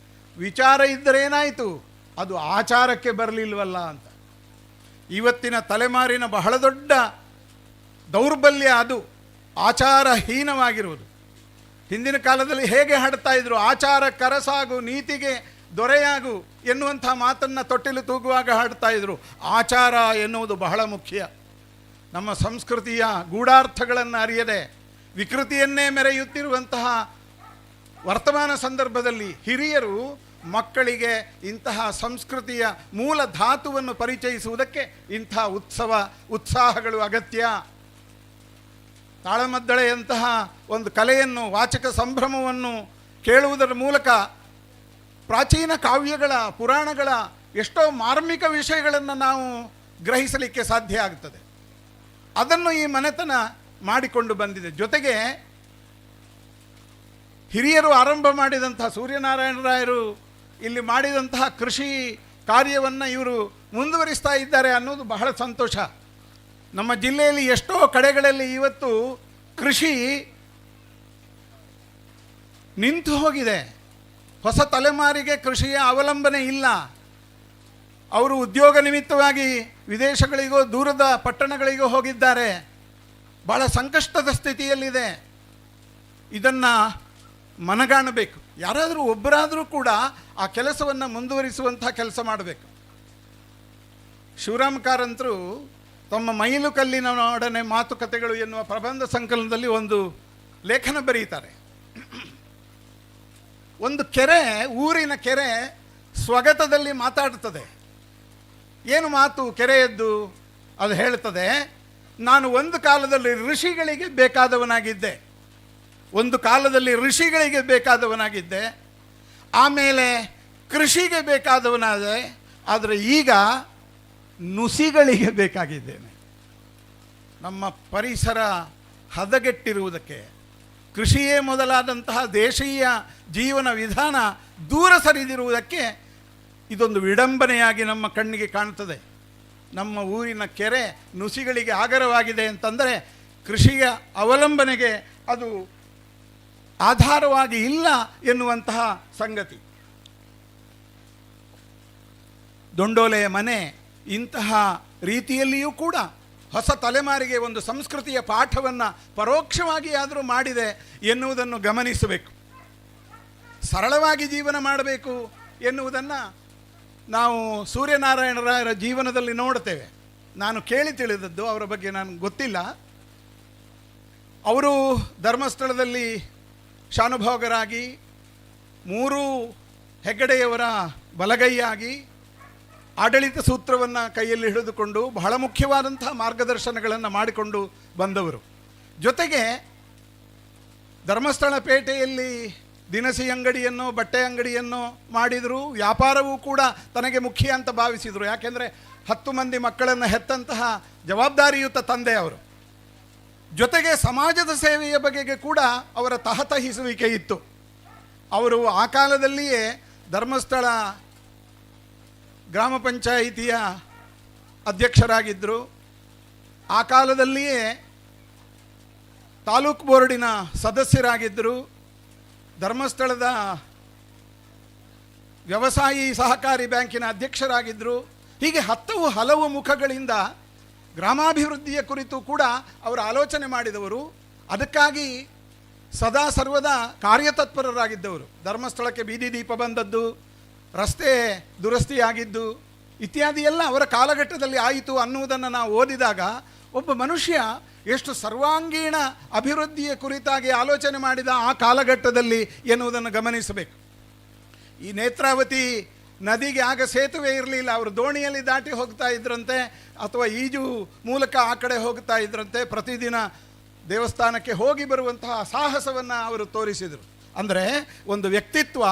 ವಿಚಾರ ಇದ್ದರೇನಾಯಿತು, ಅದು ಆಚಾರಕ್ಕೆ ಬರಲಿಲ್ವಲ್ಲ ಅಂತ. ಇವತ್ತಿನ ತಲೆಮಾರಿನ ಬಹಳ ದೊಡ್ಡ ದೌರ್ಬಲ್ಯ ಅದು, ಆಚಾರಹೀನವಾಗಿರುವುದು. ಹಿಂದಿನ ಕಾಲದಲ್ಲಿ ಹೇಗೆ ಹಾಡ್ತಾ ಇದ್ರು, ಆಚಾರ ಕರಸಾಗು ನೀತಿಗೆ ದೊರೆಯಾಗು ಎನ್ನುವಂಥ ಮಾತನ್ನು ತೊಟ್ಟಿಲು ತೂಗುವಾಗ ಹಾಡ್ತಾ ಇದ್ರು. ಆಚಾರ ಎನ್ನುವುದು ಬಹಳ ಮುಖ್ಯ. ನಮ್ಮ ಸಂಸ್ಕೃತಿಯ ಗೂಢಾರ್ಥಗಳನ್ನು ಅರಿಯದೆ ವಿಕೃತಿಯನ್ನೇ ಮೆರೆಯುತ್ತಿರುವಂತಹ ವರ್ತಮಾನ ಸಂದರ್ಭದಲ್ಲಿ ಹಿರಿಯರು ಮಕ್ಕಳಿಗೆ ಇಂತಹ ಸಂಸ್ಕೃತಿಯ ಮೂಲ ಧಾತುವನ್ನು ಪರಿಚಯಿಸುವುದಕ್ಕೆ ಇಂಥ ಉತ್ಸಾಹಗಳು ಅಗತ್ಯ. ತಾಳಮದ್ದಳೆಯಂತಹ ಒಂದು ಕಲೆಯನ್ನು, ವಾಚಕ ಸಂಭ್ರಮವನ್ನು ಕೇಳುವುದರ ಮೂಲಕ ಪ್ರಾಚೀನ ಕಾವ್ಯಗಳ, ಪುರಾಣಗಳ ಎಷ್ಟೋ ಮಾರ್ಮಿಕ ವಿಷಯಗಳನ್ನು ನಾವು ಗ್ರಹಿಸಲಿಕ್ಕೆ ಸಾಧ್ಯ ಆಗ್ತದೆ. ಅದನ್ನು ಈ ಮನೆತನ ಮಾಡಿಕೊಂಡು ಬಂದಿದೆ. ಜೊತೆಗೆ ಹಿರಿಯರು ಆರಂಭ ಮಾಡಿದಂತಹ ಸೂರ್ಯನಾರಾಯಣ ರಾಯರು ಇಲ್ಲಿ ಮಾಡಿದಂತಹ ಕೃಷಿ ಕಾರ್ಯವನ್ನು ಇವರು ಮುಂದುವರಿಸ್ತಾ ಇದ್ದಾರೆ ಅನ್ನೋದು ಬಹಳ ಸಂತೋಷ. ನಮ್ಮ ಜಿಲ್ಲೆಯಲ್ಲಿ ಎಷ್ಟೋ ಕಡೆಗಳಲ್ಲಿ ಇವತ್ತು ಕೃಷಿ ನಿಂತು ಹೋಗಿದೆ. ಹೊಸ ತಲೆಮಾರಿಗೆ ಕೃಷಿಯ ಅವಲಂಬನೆ ಇಲ್ಲ. ಅವರು ಉದ್ಯೋಗ ನಿಮಿತ್ತವಾಗಿ ವಿದೇಶಗಳಿಗೋ ದೂರದ ಪಟ್ಟಣಗಳಿಗೋ ಹೋಗಿದ್ದಾರೆ. ಭಾಳ ಸಂಕಷ್ಟದ ಸ್ಥಿತಿಯಲ್ಲಿದೆ. ಇದನ್ನು ಮನಗಾಣಬೇಕು. ಯಾರಾದರೂ ಒಬ್ಬರಾದರೂ ಕೂಡ ಆ ಕೆಲಸವನ್ನು ಮುಂದುವರಿಸುವಂಥ ಕೆಲಸ ಮಾಡಬೇಕು. ಶಿವರಾಮ್ ಕಾರಂತರು ತಮ್ಮ ಮೈಲು ಕಲ್ಲಿನೊಡನೆ ಮಾತುಕತೆಗಳು ಎನ್ನುವ ಪ್ರಬಂಧ ಸಂಕಲನದಲ್ಲಿ ಒಂದು ಲೇಖನ ಬರೀತಾರೆ. ಒಂದು ಕೆರೆ, ಊರಿನ ಕೆರೆ ಸ್ವಗತದಲ್ಲಿ ಮಾತಾಡ್ತದೆ. ಏನು ಮಾತು ಕೆರೆಯದ್ದು? ಅದು ಹೇಳ್ತದೆ, ನಾನು ಒಂದು ಕಾಲದಲ್ಲಿ ಋಷಿಗಳಿಗೆ ಬೇಕಾದವನಾಗಿದ್ದೆ, ಆಮೇಲೆ ಕೃಷಿಗೆ ಬೇಕಾದವನಾದೆ, ಆದರೆ ಈಗ ನುಸಿಗಳಿಗೆ ಬೇಕಾಗಿದ್ದೇನೆ. ನಮ್ಮ ಪರಿಸರ ಹದಗೆಟ್ಟಿರುವುದಕ್ಕೆ, ಕೃಷಿಯೇ ಮೊದಲಾದಂತಹ ದೇಶೀಯ ಜೀವನ ವಿಧಾನ ದೂರ ಸರಿದಿರುವುದಕ್ಕೆ ಇದೊಂದು ವಿಡಂಬನೆಯಾಗಿ ನಮ್ಮ ಕಣ್ಣಿಗೆ ಕಾಣುತ್ತದೆ. ನಮ್ಮ ಊರಿನ ಕೆರೆ ನುಸಿಗಳಿಗೆ ಆಗರವಾಗಿದೆ ಅಂತಂದರೆ ಕೃಷಿಯ ಅವಲಂಬನೆಗೆ ಅದು ಆಧಾರವಾಗಿ ಇಲ್ಲ ಎನ್ನುವಂತಹ ಸಂಗತಿ. ದೊಂಡೋಲೆಯ ಮನೆ ಇಂತಹ ರೀತಿಯಲ್ಲಿಯೂ ಕೂಡ ಹೊಸ ತಲೆಮಾರಿಗೆ ಒಂದು ಸಂಸ್ಕೃತಿಯ ಪಾಠವನ್ನು ಪರೋಕ್ಷವಾಗಿ ಆದರೂ ಮಾಡಿದೆ ಎನ್ನುವುದನ್ನು ಗಮನಿಸಬೇಕು. ಸರಳವಾಗಿ ಜೀವನ ಮಾಡಬೇಕು ಎನ್ನುವುದನ್ನು ನಾವು ಸೂರ್ಯನಾರಾಯಣ ರಾಯರ ಜೀವನದಲ್ಲಿ ನೋಡ್ತೇವೆ. ನಾನು ಕೇಳಿ ತಿಳಿದದ್ದು, ಅವರ ಬಗ್ಗೆ ನನಗೆ ಗೊತ್ತಿಲ್ಲ. ಅವರು ಧರ್ಮಸ್ಥಳದಲ್ಲಿ ಶಾನುಭೋಗರಾಗಿ, 3 ಹೆಗ್ಗಡೆಯವರ ಬಲಗೈಯಾಗಿ ಆಡಳಿತ ಸೂತ್ರವನ್ನು ಕೈಯಲ್ಲಿ ಹಿಡಿದುಕೊಂಡು ಬಹಳ ಮುಖ್ಯವಾದಂತಹ ಮಾರ್ಗದರ್ಶನಗಳನ್ನು ಮಾಡಿಕೊಂಡು ಬಂದವರು. ಜೊತೆಗೆ ಧರ್ಮಸ್ಥಳ ಪೇಟೆಯಲ್ಲಿ ದಿನಸಿ ಅಂಗಡಿಯನ್ನು, ಬಟ್ಟೆ ಅಂಗಡಿಯನ್ನು ಮಾಡಿದರು. ವ್ಯಾಪಾರವೂ ಕೂಡ ತನಗೆ ಮುಖ್ಯ ಅಂತ ಭಾವಿಸಿದರು. ಯಾಕೆಂದರೆ 10 ಮಂದಿ ಮಕ್ಕಳನ್ನು ಹೆತ್ತಂತಹ ಜವಾಬ್ದಾರಿಯುತ ತಂದೆ ಅವರು. ಜೊತೆಗೆ ಸಮಾಜದ ಸೇವೆಯ ಬಗೆಗೆ ಕೂಡ ಅವರ ತಹತಹಿಸುವಿಕೆ ಇತ್ತು. ಅವರು ಆ ಕಾಲದಲ್ಲಿಯೇ ಧರ್ಮಸ್ಥಳ ಗ್ರಾಮ ಪಂಚಾಯಿತಿಯ ಅಧ್ಯಕ್ಷರಾಗಿದ್ದರು. ಆ ಕಾಲದಲ್ಲಿಯೇ ತಾಲೂಕು ಬೋರ್ಡಿನ ಸದಸ್ಯರಾಗಿದ್ದರು. ಧರ್ಮಸ್ಥಳದ ವ್ಯವಸಾಯಿ ಸಹಕಾರಿ ಬ್ಯಾಂಕಿನ ಅಧ್ಯಕ್ಷರಾಗಿದ್ದರು. ಹೀಗೆ ಹಲವು ಮುಖಗಳಿಂದ ಗ್ರಾಮಾಭಿವೃದ್ಧಿಯ ಕುರಿತು ಕೂಡ ಅವರು ಆಲೋಚನೆ ಮಾಡಿದವರು. ಅದಕ್ಕಾಗಿ ಸದಾ ಸರ್ವದಾ ಕಾರ್ಯತತ್ಪರರಾಗಿದ್ದವರು. ಧರ್ಮಸ್ಥಳಕ್ಕೆ ಬೀದಿ ದೀಪ ಬಂದದ್ದು, ರಸ್ತೆ ದುರಸ್ತಿಯಾಗಿದ್ದು ಇತ್ಯಾದಿ ಎಲ್ಲ ಅವರ ಕಾಲಘಟ್ಟದಲ್ಲಿ ಆಯಿತು ಅನ್ನುವುದನ್ನು ನಾವು ಓದಿದಾಗ ಒಬ್ಬ ಮನುಷ್ಯ ಎಷ್ಟು ಸರ್ವಾಂಗೀಣ ಅಭಿವೃದ್ಧಿಯ ಕುರಿತಾಗಿ ಆಲೋಚನೆ ಮಾಡಿದ ಆ ಕಾಲಘಟ್ಟದಲ್ಲಿ ಎನ್ನುವುದನ್ನು ಗಮನಿಸಬೇಕು. ಈ ನೇತ್ರಾವತಿ ನದಿಗೆ ಆಗ ಸೇತುವೆ ಇರಲಿಲ್ಲ. ಅವರು ದೋಣಿಯಲ್ಲಿ ದಾಟಿ ಹೋಗ್ತಾ ಇದ್ರಂತೆ, ಅಥವಾ ಈಜು ಮೂಲಕ ಆ ಕಡೆ ಹೋಗ್ತಾ ಇದ್ರಂತೆ. ಪ್ರತಿದಿನ ದೇವಸ್ಥಾನಕ್ಕೆ ಹೋಗಿ ಬರುವಂತಹ ಸಾಹಸವನ್ನು ಅವರು ತೋರಿಸಿದರು. ಅಂದರೆ ಒಂದು ವ್ಯಕ್ತಿತ್ವ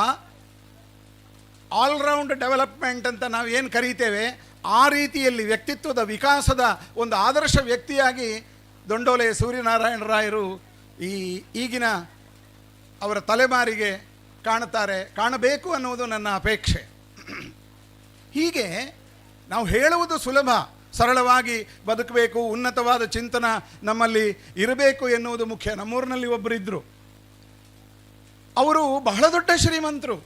ಆಲ್ರೌಂಡ್ ಡೆವಲಪ್ಮೆಂಟ್ ಅಂತ ನಾವು ಏನು ಕರೀತೇವೆ, ಆ ರೀತಿಯಲ್ಲಿ ವ್ಯಕ್ತಿತ್ವದ ವಿಕಾಸದ ಒಂದು ಆದರ್ಶ ವ್ಯಕ್ತಿಯಾಗಿ ದೊಂಡೋಲೆ ಸೂರ್ಯನಾರಾಯಣ ರಾಯರು ಈಗಿನ ಅವರ ತಲೆಮಾರಿಗೆ ಕಾಣಬೇಕು ಅನ್ನುವುದು ನನ್ನ ಅಪೇಕ್ಷೆ. ಹೀಗೆ ನಾವು ಹೇಳುವುದು ಸುಲಭ, ಸರಳವಾಗಿ ಬದುಕಬೇಕು, ಉನ್ನತವಾದ ಚಿಂತನ ನಮ್ಮಲ್ಲಿ ಇರಬೇಕು ಎನ್ನುವುದು ಮುಖ್ಯ. ನಮ್ಮೂರಿನಲ್ಲಿ ಒಬ್ಬರು ಇದ್ದರು, ಅವರು ಬಹಳ ದೊಡ್ಡ ಶ್ರೀಮಂತರು.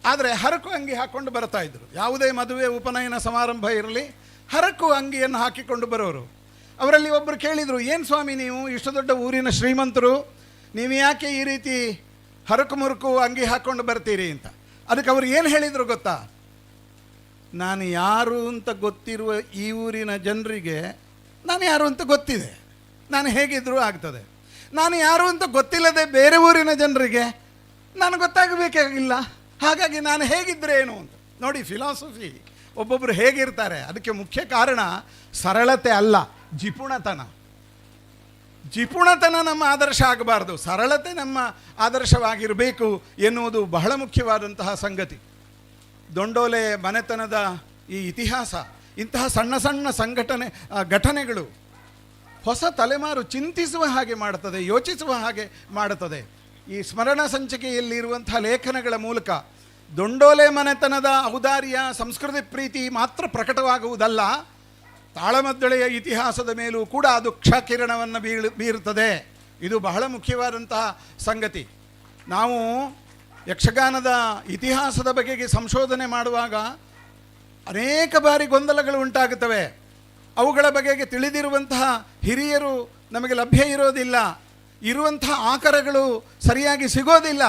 ಆದರೆ ಹರಕು ಅಂಗಿ ಹಾಕ್ಕೊಂಡು ಬರ್ತಾ ಇದ್ರು. ಯಾವುದೇ ಮದುವೆ ಉಪನಯನ ಸಮಾರಂಭ ಇರಲಿ ಹರಕು ಅಂಗಿಯನ್ನು ಹಾಕಿಕೊಂಡು ಬರೋರು. ಅವರಲ್ಲಿ ಒಬ್ಬರು ಕೇಳಿದರು, ಏನು ಸ್ವಾಮಿ ನೀವು ಇಷ್ಟು ದೊಡ್ಡ ಊರಿನ ಶ್ರೀಮಂತರು, ನೀವು ಯಾಕೆ ಈ ರೀತಿ ಹರಕು ಮುರುಕು ಅಂಗಿ ಹಾಕ್ಕೊಂಡು ಬರ್ತೀರಿ ಅಂತ. ಅದಕ್ಕೆ ಅವರು ಏನು ಹೇಳಿದರು ಗೊತ್ತಾ? ನಾನು ಯಾರು ಅಂತ ಗೊತ್ತಿರುವ ಈ ಊರಿನ ಜನರಿಗೆ ನಾನು ಯಾರು ಅಂತ ಗೊತ್ತಿದೆ, ನಾನು ಹೇಗಿದ್ರೂ ಆಗ್ತದೆ. ನಾನು ಯಾರು ಅಂತ ಗೊತ್ತಿಲ್ಲದೆ ಬೇರೆ ಊರಿನ ಜನರಿಗೆ ನಾನು ಗೊತ್ತಾಗಬೇಕಾಗಿಲ್ಲ, ಹಾಗಾಗಿ ನಾನು ಹೇಗಿದ್ದರೆ ಏನು ಅಂತ. ನೋಡಿ, ಫಿಲಾಸಫಿ ಒಬ್ಬೊಬ್ಬರು ಹೇಗಿರ್ತಾರೆ ಅದಕ್ಕೆ ಮುಖ್ಯ ಕಾರಣ ಸರಳತೆ ಅಲ್ಲ, ಜಿಪುಣತನ. ಜಿಪುಣತನ ನಮ್ಮ ಆದರ್ಶ ಆಗಬಾರ್ದು, ಸರಳತೆ ನಮ್ಮ ಆದರ್ಶವಾಗಿರಬೇಕು ಎನ್ನುವುದು ಬಹಳ ಮುಖ್ಯವಾದಂತಹ ಸಂಗತಿ. ದೊಂಡೋಲೆ ಮನೆತನದ ಈ ಇತಿಹಾಸ, ಇಂತಹ ಸಣ್ಣ ಸಣ್ಣ ಘಟನೆಗಳು ಹೊಸ ತಲೆಮಾರು ಚಿಂತಿಸುವ ಹಾಗೆ ಮಾಡುತ್ತದೆ, ಯೋಚಿಸುವ ಹಾಗೆ ಮಾಡುತ್ತದೆ. ಈ ಸ್ಮರಣ ಸಂಚಿಕೆಯಲ್ಲಿರುವಂತಹ ಲೇಖನಗಳ ಮೂಲಕ ದೊಂಡೋಲೆ ಮನೆತನದ ಔದಾರ್ಯ, ಸಂಸ್ಕೃತಿ ಪ್ರೀತಿ ಮಾತ್ರ ಪ್ರಕಟವಾಗುವುದಲ್ಲ, ತಾಳಮದ್ದಳೆಯ ಇತಿಹಾಸದ ಮೇಲೂ ಕೂಡ ಅದು ಕ್ಷಕಿರಣವನ್ನು ಬೀರುತ್ತದೆ. ಇದು ಬಹಳ ಮುಖ್ಯವಾದಂತಹ ಸಂಗತಿ. ನಾವು ಯಕ್ಷಗಾನದ ಇತಿಹಾಸದ ಬಗೆಗೆ ಸಂಶೋಧನೆ ಮಾಡುವಾಗ ಅನೇಕ ಬಾರಿ ಗೊಂದಲಗಳು ಉಂಟಾಗುತ್ತವೆ. ಅವುಗಳ ಬಗೆಗೆ ತಿಳಿದಿರುವಂತಹ ಹಿರಿಯರು ನಮಗೆ ಲಭ್ಯ ಇರೋದಿಲ್ಲ, ಇರುವಂತಹ ಆಕರಗಳು ಸರಿಯಾಗಿ ಸಿಗೋದಿಲ್ಲ.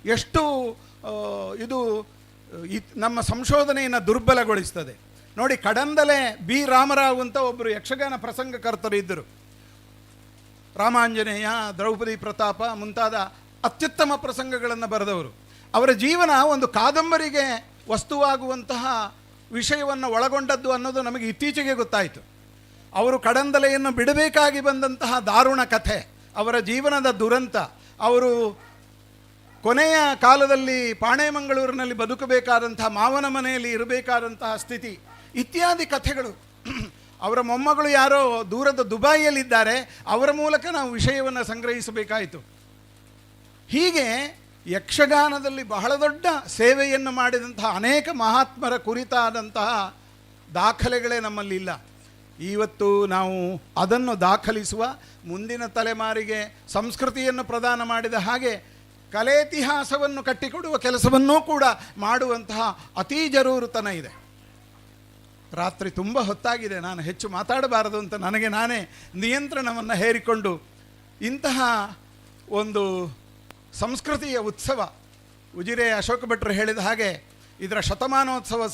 ಎಷ್ಟು ಇದು ನಮ್ಮ ಸಂಶೋಧನೆಯನ್ನು ದುರ್ಬಲಗೊಳಿಸ್ತದೆ. ನೋಡಿ, ಕಡಂದಲೆ ಬಿ ರಾಮರಾವ್ ಅಂತ ಒಬ್ಬರು ಯಕ್ಷಗಾನ ಪ್ರಸಂಗಕರ್ತರು ಇದ್ದರು. ರಾಮಾಂಜನೇಯ, ದ್ರೌಪದಿ ಪ್ರತಾಪ ಮುಂತಾದ ಅತ್ಯುತ್ತಮ ಪ್ರಸಂಗಗಳನ್ನು ಬರೆದವರು. ಅವರ ಜೀವನ ಒಂದು ಕಾದಂಬರಿಗೆ ವಸ್ತುವಾಗುವಂತಹ ವಿಷಯವನ್ನು ಒಳಗೊಂಡದ್ದು ಅನ್ನೋದು ನಮಗೆ ಇತ್ತೀಚೆಗೆ ಗೊತ್ತಾಯಿತು. ಅವರು ಕಡಂದಲೆಯನ್ನು ಬಿಡಬೇಕಾಗಿ ಬಂದಂತಹ ದಾರುಣ ಕಥೆ, ಅವರ ಜೀವನದ ದುರಂತ, ಅವರು ಕೊನೆಯ ಕಾಲದಲ್ಲಿ ಪಾಣೆಮಂಗಳೂರಿನಲ್ಲಿ ಬದುಕಬೇಕಾದಂತಹ ಮಾವನ ಮನೆಯಲ್ಲಿ ಇರಬೇಕಾದಂತಹ ಸ್ಥಿತಿ ಇತ್ಯಾದಿ ಕಥೆಗಳು. ಅವರ ಮೊಮ್ಮಗಳು ಯಾರೋ ದೂರದ ದುಬೈಯಲ್ಲಿದ್ದಾರೆ, ಅವರ ಮೂಲಕ ನಾವು ವಿಷಯವನ್ನು ಸಂಗ್ರಹಿಸಬೇಕಾಯಿತು. ಹೀಗೆ ಯಕ್ಷಗಾನದಲ್ಲಿ ಬಹಳ ದೊಡ್ಡ ಸೇವೆಯನ್ನು ಮಾಡಿದಂತಹ ಅನೇಕ ಮಹಾತ್ಮರ ಕುರಿತಾದಂತಹ ದಾಖಲೆಗಳೇ ನಮ್ಮಲ್ಲಿಲ್ಲ. ಇವತ್ತು ನಾವು ಅದನ್ನು ದಾಖಲಿಸುವ, ಮುಂದಿನ ತಲೆಮಾರಿಗೆ ಸಂಸ್ಕೃತಿಯನ್ನು ಪ್ರದಾನ ಮಾಡಿದ ಹಾಗೆ ಕಲೆತಿಹಾಸವನ್ನು ಕಟ್ಟಿಕೊಡುವ ಕೆಲಸವನ್ನೂ ಕೂಡ ಮಾಡುವಂತಹ ಅತೀ ಜರೂರುತನ ಇದೆ. ರಾತ್ರಿ ತುಂಬ ಹೊತ್ತಾಗಿದೆ, ನಾನು ಹೆಚ್ಚು ಮಾತಾಡಬಾರದು ಅಂತ ನನಗೆ ನಾನೇ ನಿಯಂತ್ರಣವನ್ನು ಹೇರಿಕೊಂಡು ಇಂತಹ ಒಂದು ಸಂಸ್ಕೃತಿಯ ಉತ್ಸವ, ಉಜಿರೆ ಅಶೋಕ ಭಟ್ರು ಹೇಳಿದ ಹಾಗೆ ಇದರ ಶತಮಾನೋತ್ಸವ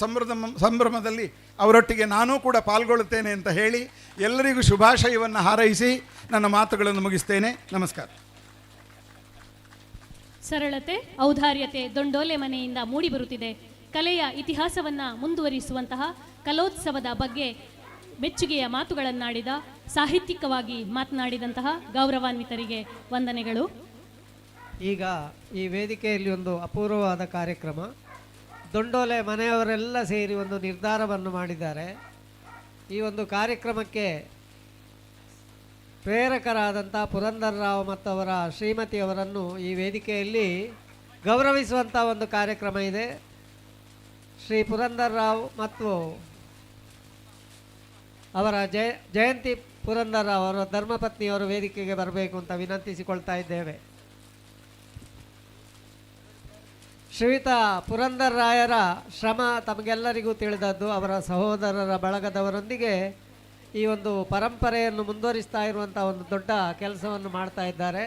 ಸಂಭ್ರಮದಲ್ಲಿ ಅವರೊಟ್ಟಿಗೆ ನಾನೂ ಕೂಡ ಪಾಲ್ಗೊಳ್ಳುತ್ತೇನೆ ಅಂತ ಹೇಳಿ ಎಲ್ಲರಿಗೂ ಶುಭಾಶಯವನ್ನು ಹಾರೈಸಿ ನನ್ನ ಮಾತುಗಳನ್ನು ಮುಗಿಸ್ತೇನೆ. ನಮಸ್ಕಾರ. ಸರಳತೆ, ಔದಾರ್ಯತೆ ದೊಂಡೋಲೆ ಮನೆಯಿಂದ ಮೂಡಿಬರುತ್ತಿದೆ. ಕಲೆಯ ಇತಿಹಾಸವನ್ನು ಮುಂದುವರಿಸುವಂತಹ ಕಲೋತ್ಸವದ ಬಗ್ಗೆ ಮೆಚ್ಚುಗೆಯ ಮಾತುಗಳನ್ನಾಡಿದ, ಸಾಹಿತ್ಯಿಕವಾಗಿ ಮಾತನಾಡಿದಂತಹ ಗೌರವಾನ್ವಿತರಿಗೆ ವಂದನೆಗಳು. ಈಗ ಈ ವೇದಿಕೆಯಲ್ಲಿ ಒಂದು ಅಪೂರ್ವವಾದ ಕಾರ್ಯಕ್ರಮ. ದೊಂಡೋಲೆ ಮನೆಯವರೆಲ್ಲ ಸೇರಿ ಒಂದು ನಿರ್ಧಾರವನ್ನು ಮಾಡಿದ್ದಾರೆ. ಈ ಒಂದು ಕಾರ್ಯಕ್ರಮಕ್ಕೆ ಪ್ರೇರಕರಾದಂಥ ಪುರಂದರರಾವ್ ಮತ್ತು ಅವರ ಶ್ರೀಮತಿಯವರನ್ನು ಈ ವೇದಿಕೆಯಲ್ಲಿ ಗೌರವಿಸುವಂಥ ಒಂದು ಕಾರ್ಯಕ್ರಮ ಇದೆ. ಶ್ರೀ ಪುರಂದರರಾವ್ ಮತ್ತು ಅವರ ಜಯಂತಿ ಪುರಂದರರಾವ್ ಅವರ ಧರ್ಮಪತ್ನಿಯವರು ವೇದಿಕೆಗೆ ಬರಬೇಕು ಅಂತ ವಿನಂತಿಸಿಕೊಳ್ತಾ ಇದ್ದೇವೆ. ಶ್ರೀಯುತ ಪುರಂದರರಾಯರ ಶ್ರಮ ತಮಗೆಲ್ಲರಿಗೂ ತಿಳಿದದ್ದು. ಅವರ ಸಹೋದರರ ಬಳಗದವರೊಂದಿಗೆ ಈ ಒಂದು ಪರಂಪರೆಯನ್ನು ಮುಂದುವರಿಸ್ತಾ ಇರುವಂಥ ಒಂದು ದೊಡ್ಡ ಕೆಲಸವನ್ನು ಮಾಡ್ತಾ ಇದ್ದಾರೆ.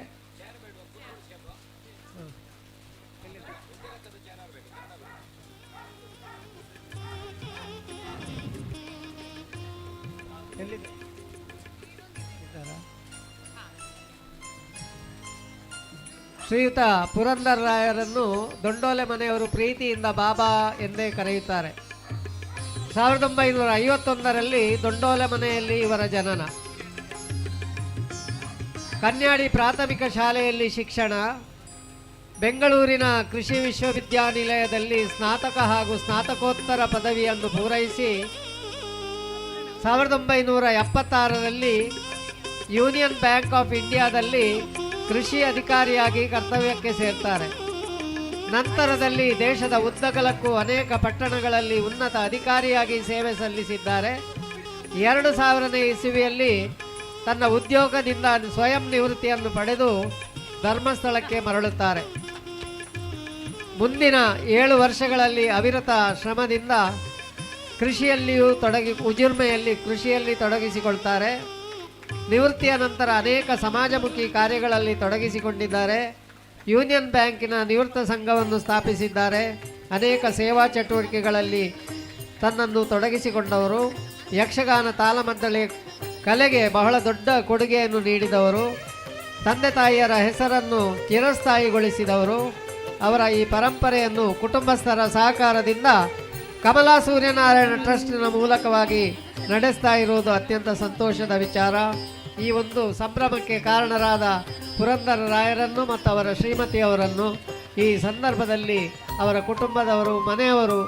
ಶ್ರೀಯುತ ಪುರಂದರರಾಯರನ್ನು ದೊಂಡೋಲೆ ಮನೆಯವರು ಪ್ರೀತಿಯಿಂದ ಬಾಬಾ ಎಂದೇ ಕರೆಯುತ್ತಾರೆ. 1951ರಲ್ಲಿ ದೊಂಡೋಲೆ ಮನೆಯಲ್ಲಿ ಇವರ ಜನನ. ಕನ್ಯಾಡಿ ಪ್ರಾಥಮಿಕ ಶಾಲೆಯಲ್ಲಿ ಶಿಕ್ಷಣ, ಬೆಂಗಳೂರಿನ ಕೃಷಿ ವಿಶ್ವವಿದ್ಯಾನಿಲಯದಲ್ಲಿ ಸ್ನಾತಕ ಹಾಗೂ ಸ್ನಾತಕೋತ್ತರ ಪದವಿಯನ್ನು ಪೂರೈಸಿ 1976ರಲ್ಲಿ ಯೂನಿಯನ್ ಬ್ಯಾಂಕ್ ಆಫ್ ಇಂಡಿಯಾದಲ್ಲಿ ಕೃಷಿ ಅಧಿಕಾರಿಯಾಗಿ ಕರ್ತವ್ಯಕ್ಕೆ ಸೇರ್ತಾರೆ. ನಂತರದಲ್ಲಿ ದೇಶದ ಉದ್ದಗಲಕ್ಕೂ ಅನೇಕ ಪಟ್ಟಣಗಳಲ್ಲಿ ಉನ್ನತ ಅಧಿಕಾರಿಯಾಗಿ ಸೇವೆ ಸಲ್ಲಿಸಿದ್ದಾರೆ. 2000ನೇ ಇಸವಿಯಲ್ಲಿ ತನ್ನ ಉದ್ಯೋಗದಿಂದ ಸ್ವಯಂ ನಿವೃತ್ತಿಯನ್ನು ಪಡೆದು ಧರ್ಮಸ್ಥಳಕ್ಕೆ ಮರಳುತ್ತಾರೆ. ಮುಂದಿನ 7 ವರ್ಷಗಳಲ್ಲಿ ಅವಿರತ ಶ್ರಮದಿಂದ ಕೃಷಿಯಲ್ಲಿಯೂ ಉಜಿರ್ಮೆಯಲ್ಲಿ ಕೃಷಿಯಲ್ಲಿ ತೊಡಗಿಸಿಕೊಳ್ತಾರೆ. ನಿವೃತ್ತಿಯ ನಂತರ ಅನೇಕ ಸಮಾಜಮುಖಿ ಕಾರ್ಯಗಳಲ್ಲಿ ತೊಡಗಿಸಿಕೊಂಡಿದ್ದಾರೆ. ಯೂನಿಯನ್ ಬ್ಯಾಂಕಿನ ನಿವೃತ್ತ ಸಂಘವನ್ನು ಸ್ಥಾಪಿಸಿದ್ದಾರೆ. ಅನೇಕ ಸೇವಾ ಚಟುವಟಿಕೆಗಳಲ್ಲಿ ತನ್ನನ್ನು ತೊಡಗಿಸಿಕೊಂಡವರು. ಯಕ್ಷಗಾನ ತಾಳಮದ್ದಳೆ ಕಲೆಗೆ ಬಹಳ ದೊಡ್ಡ ಕೊಡುಗೆಯನ್ನು ನೀಡಿದವರು. ತಂದೆ ತಾಯಿಯರ ಹೆಸರನ್ನು ಚಿರಸ್ಥಾಯಿಗೊಳಿಸಿದವರು. ಅವರ ಈ ಪರಂಪರೆಯನ್ನು ಕುಟುಂಬಸ್ಥರ ಸಹಕಾರದಿಂದ ಕಮಲಾ ಸೂರ್ಯನಾರಾಯಣ ಟ್ರಸ್ಟಿನ ಮೂಲಕವಾಗಿ ನಡೆಸ್ತಾ ಇರುವುದು ಅತ್ಯಂತ ಸಂತೋಷದ ವಿಚಾರ. ಈ ಒಂದು ಸಂಭ್ರಮಕ್ಕೆ ಕಾರಣರಾದ ಪುರಂದರರಾಯರನ್ನು ಮತ್ತು ಅವರ ಶ್ರೀಮತಿಯವರನ್ನು ಈ ಸಂದರ್ಭದಲ್ಲಿ ಅವರ ಕುಟುಂಬದವರು, ಮನೆಯವರು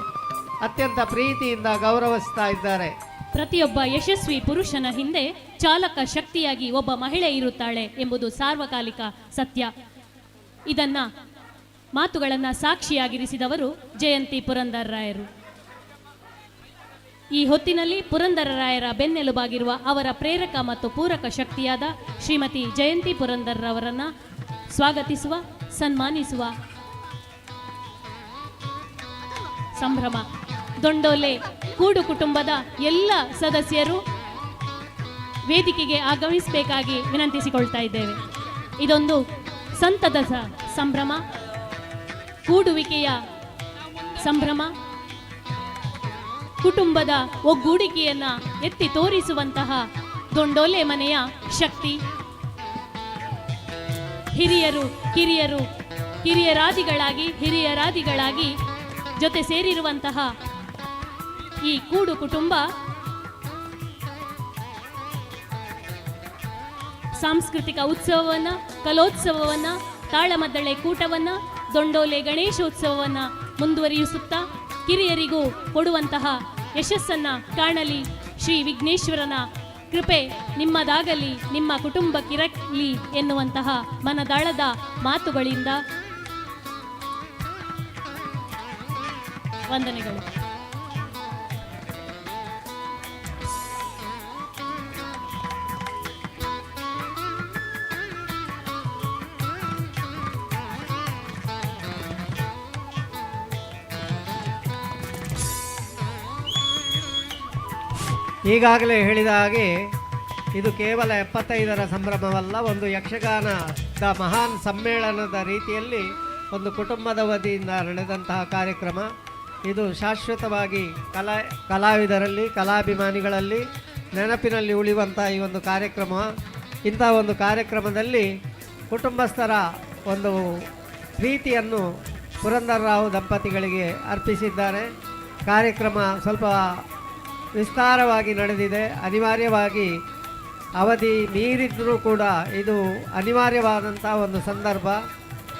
ಅತ್ಯಂತ ಪ್ರೀತಿಯಿಂದ ಗೌರವಿಸ್ತಾ ಇದ್ದಾರೆ. ಪ್ರತಿಯೊಬ್ಬ ಯಶಸ್ವಿ ಪುರುಷನ ಹಿಂದೆ ಚಾಲಕ ಶಕ್ತಿಯಾಗಿ ಒಬ್ಬ ಮಹಿಳೆ ಇರುತ್ತಾಳೆ ಎಂಬುದು ಸಾರ್ವಕಾಲಿಕ ಸತ್ಯ. ಇದನ್ನ ಮಾತುಗಳನ್ನು ಸಾಕ್ಷಿಯಾಗಿರಿಸಿದವರು ಜಯಂತಿ ಪುರಂದರರಾಯರು. ಈ ಹೊತ್ತಿನಲ್ಲಿ ಪುರಂದರರಾಯರ ಬೆನ್ನೆಲುಬಾಗಿರುವ ಅವರ ಪ್ರೇರಕ ಮತ್ತು ಪೂರಕ ಶಕ್ತಿಯಾದ ಶ್ರೀಮತಿ ಜಯಂತಿ ಪುರಂದರರವರನ್ನ ಸ್ವಾಗತಿಸುವ, ಸನ್ಮಾನಿಸುವ ಸಂಭ್ರಮ. ದೊಂಡೋಲೆ ಕೂಡು ಕುಟುಂಬದ ಎಲ್ಲ ಸದಸ್ಯರು ವೇದಿಕೆಗೆ ಆಗಮಿಸಬೇಕಾಗಿ ವಿನಂತಿಸಿಕೊಳ್ತಾ ಇದ್ದೇವೆ. ಇದೊಂದು ಸಂತದ ಸಂಭ್ರಮ, ಕೂಡುವಿಕೆಯ ಸಂಭ್ರಮ, ಕುಟುಂಬದ ಒಗ್ಗೂಡಿಕೆಯನ್ನ ಎತ್ತಿ ತೋರಿಸುವಂತಹ ದೊಂಡೋಲೆ ಮನೆಯ ಶಕ್ತಿ. ಹಿರಿಯರಾದಿಗಳಾಗಿ ಜೊತೆ ಸೇರಿರುವಂತಹ ಈ ಕೂಡು ಕುಟುಂಬ ಸಾಂಸ್ಕೃತಿಕ ಉತ್ಸವವನ್ನ, ಕಲೋತ್ಸವವನ್ನ, ತಾಳಮದ್ದಳೆ ಕೂಟವನ್ನ, ದೊಂಡೋಲೆ ಗಣೇಶೋತ್ಸವವನ್ನ ಮುಂದುವರಿಸುತ್ತಾ ಕಿರಿಯರಿಗೂ ಕೊಡುವಂತಹ ಯಶಸ್ಸನ್ನ ಕಾಣಲಿ. ಶ್ರೀ ವಿಘ್ನೇಶ್ವರನ ಕೃಪೆ ನಿಮ್ಮದಾಗಲಿ, ನಿಮ್ಮ ಕುಟುಂಬಕ್ಕಿರಲಿ ಎನ್ನುವಂತಹ ಮನದಾಳದ ಮಾತುಗಳಿಂದ ವಂದನೆಗಳು. ಈಗಾಗಲೇ ಹೇಳಿದ ಹಾಗೆ ಇದು ಕೇವಲ 75ರ ಸಂಭ್ರಮವಲ್ಲ, ಒಂದು ಯಕ್ಷಗಾನದ ಮಹಾನ್ ಸಮ್ಮೇಳನದ ರೀತಿಯಲ್ಲಿ ಒಂದು ಕುಟುಂಬದ ವತಿಯಿಂದ ನಡೆದಂತಹ ಕಾರ್ಯಕ್ರಮ. ಇದು ಶಾಶ್ವತವಾಗಿ ಕಲಾವಿದರಲ್ಲಿ, ಕಲಾಭಿಮಾನಿಗಳಲ್ಲಿ ನೆನಪಿನಲ್ಲಿ ಉಳಿಯುವಂಥ ಈ ಒಂದು ಕಾರ್ಯಕ್ರಮ. ಇಂಥ ಒಂದು ಕಾರ್ಯಕ್ರಮದಲ್ಲಿ ಕುಟುಂಬಸ್ಥರ ಒಂದು ಪ್ರೀತಿಯನ್ನು ಪುರಂದರರಾವ್ ದಂಪತಿಗಳಿಗೆ ಅರ್ಪಿಸಿದ್ದಾರೆ. ಕಾರ್ಯಕ್ರಮ ಸ್ವಲ್ಪ ವಿಸ್ತಾರವಾಗಿ ನಡೆದಿದೆ. ಅನಿವಾರ್ಯವಾಗಿ ಅವಧಿ ಮೀರಿದ್ರೂ ಕೂಡ ಇದು ಅನಿವಾರ್ಯವಾದಂಥ ಒಂದು ಸಂದರ್ಭ.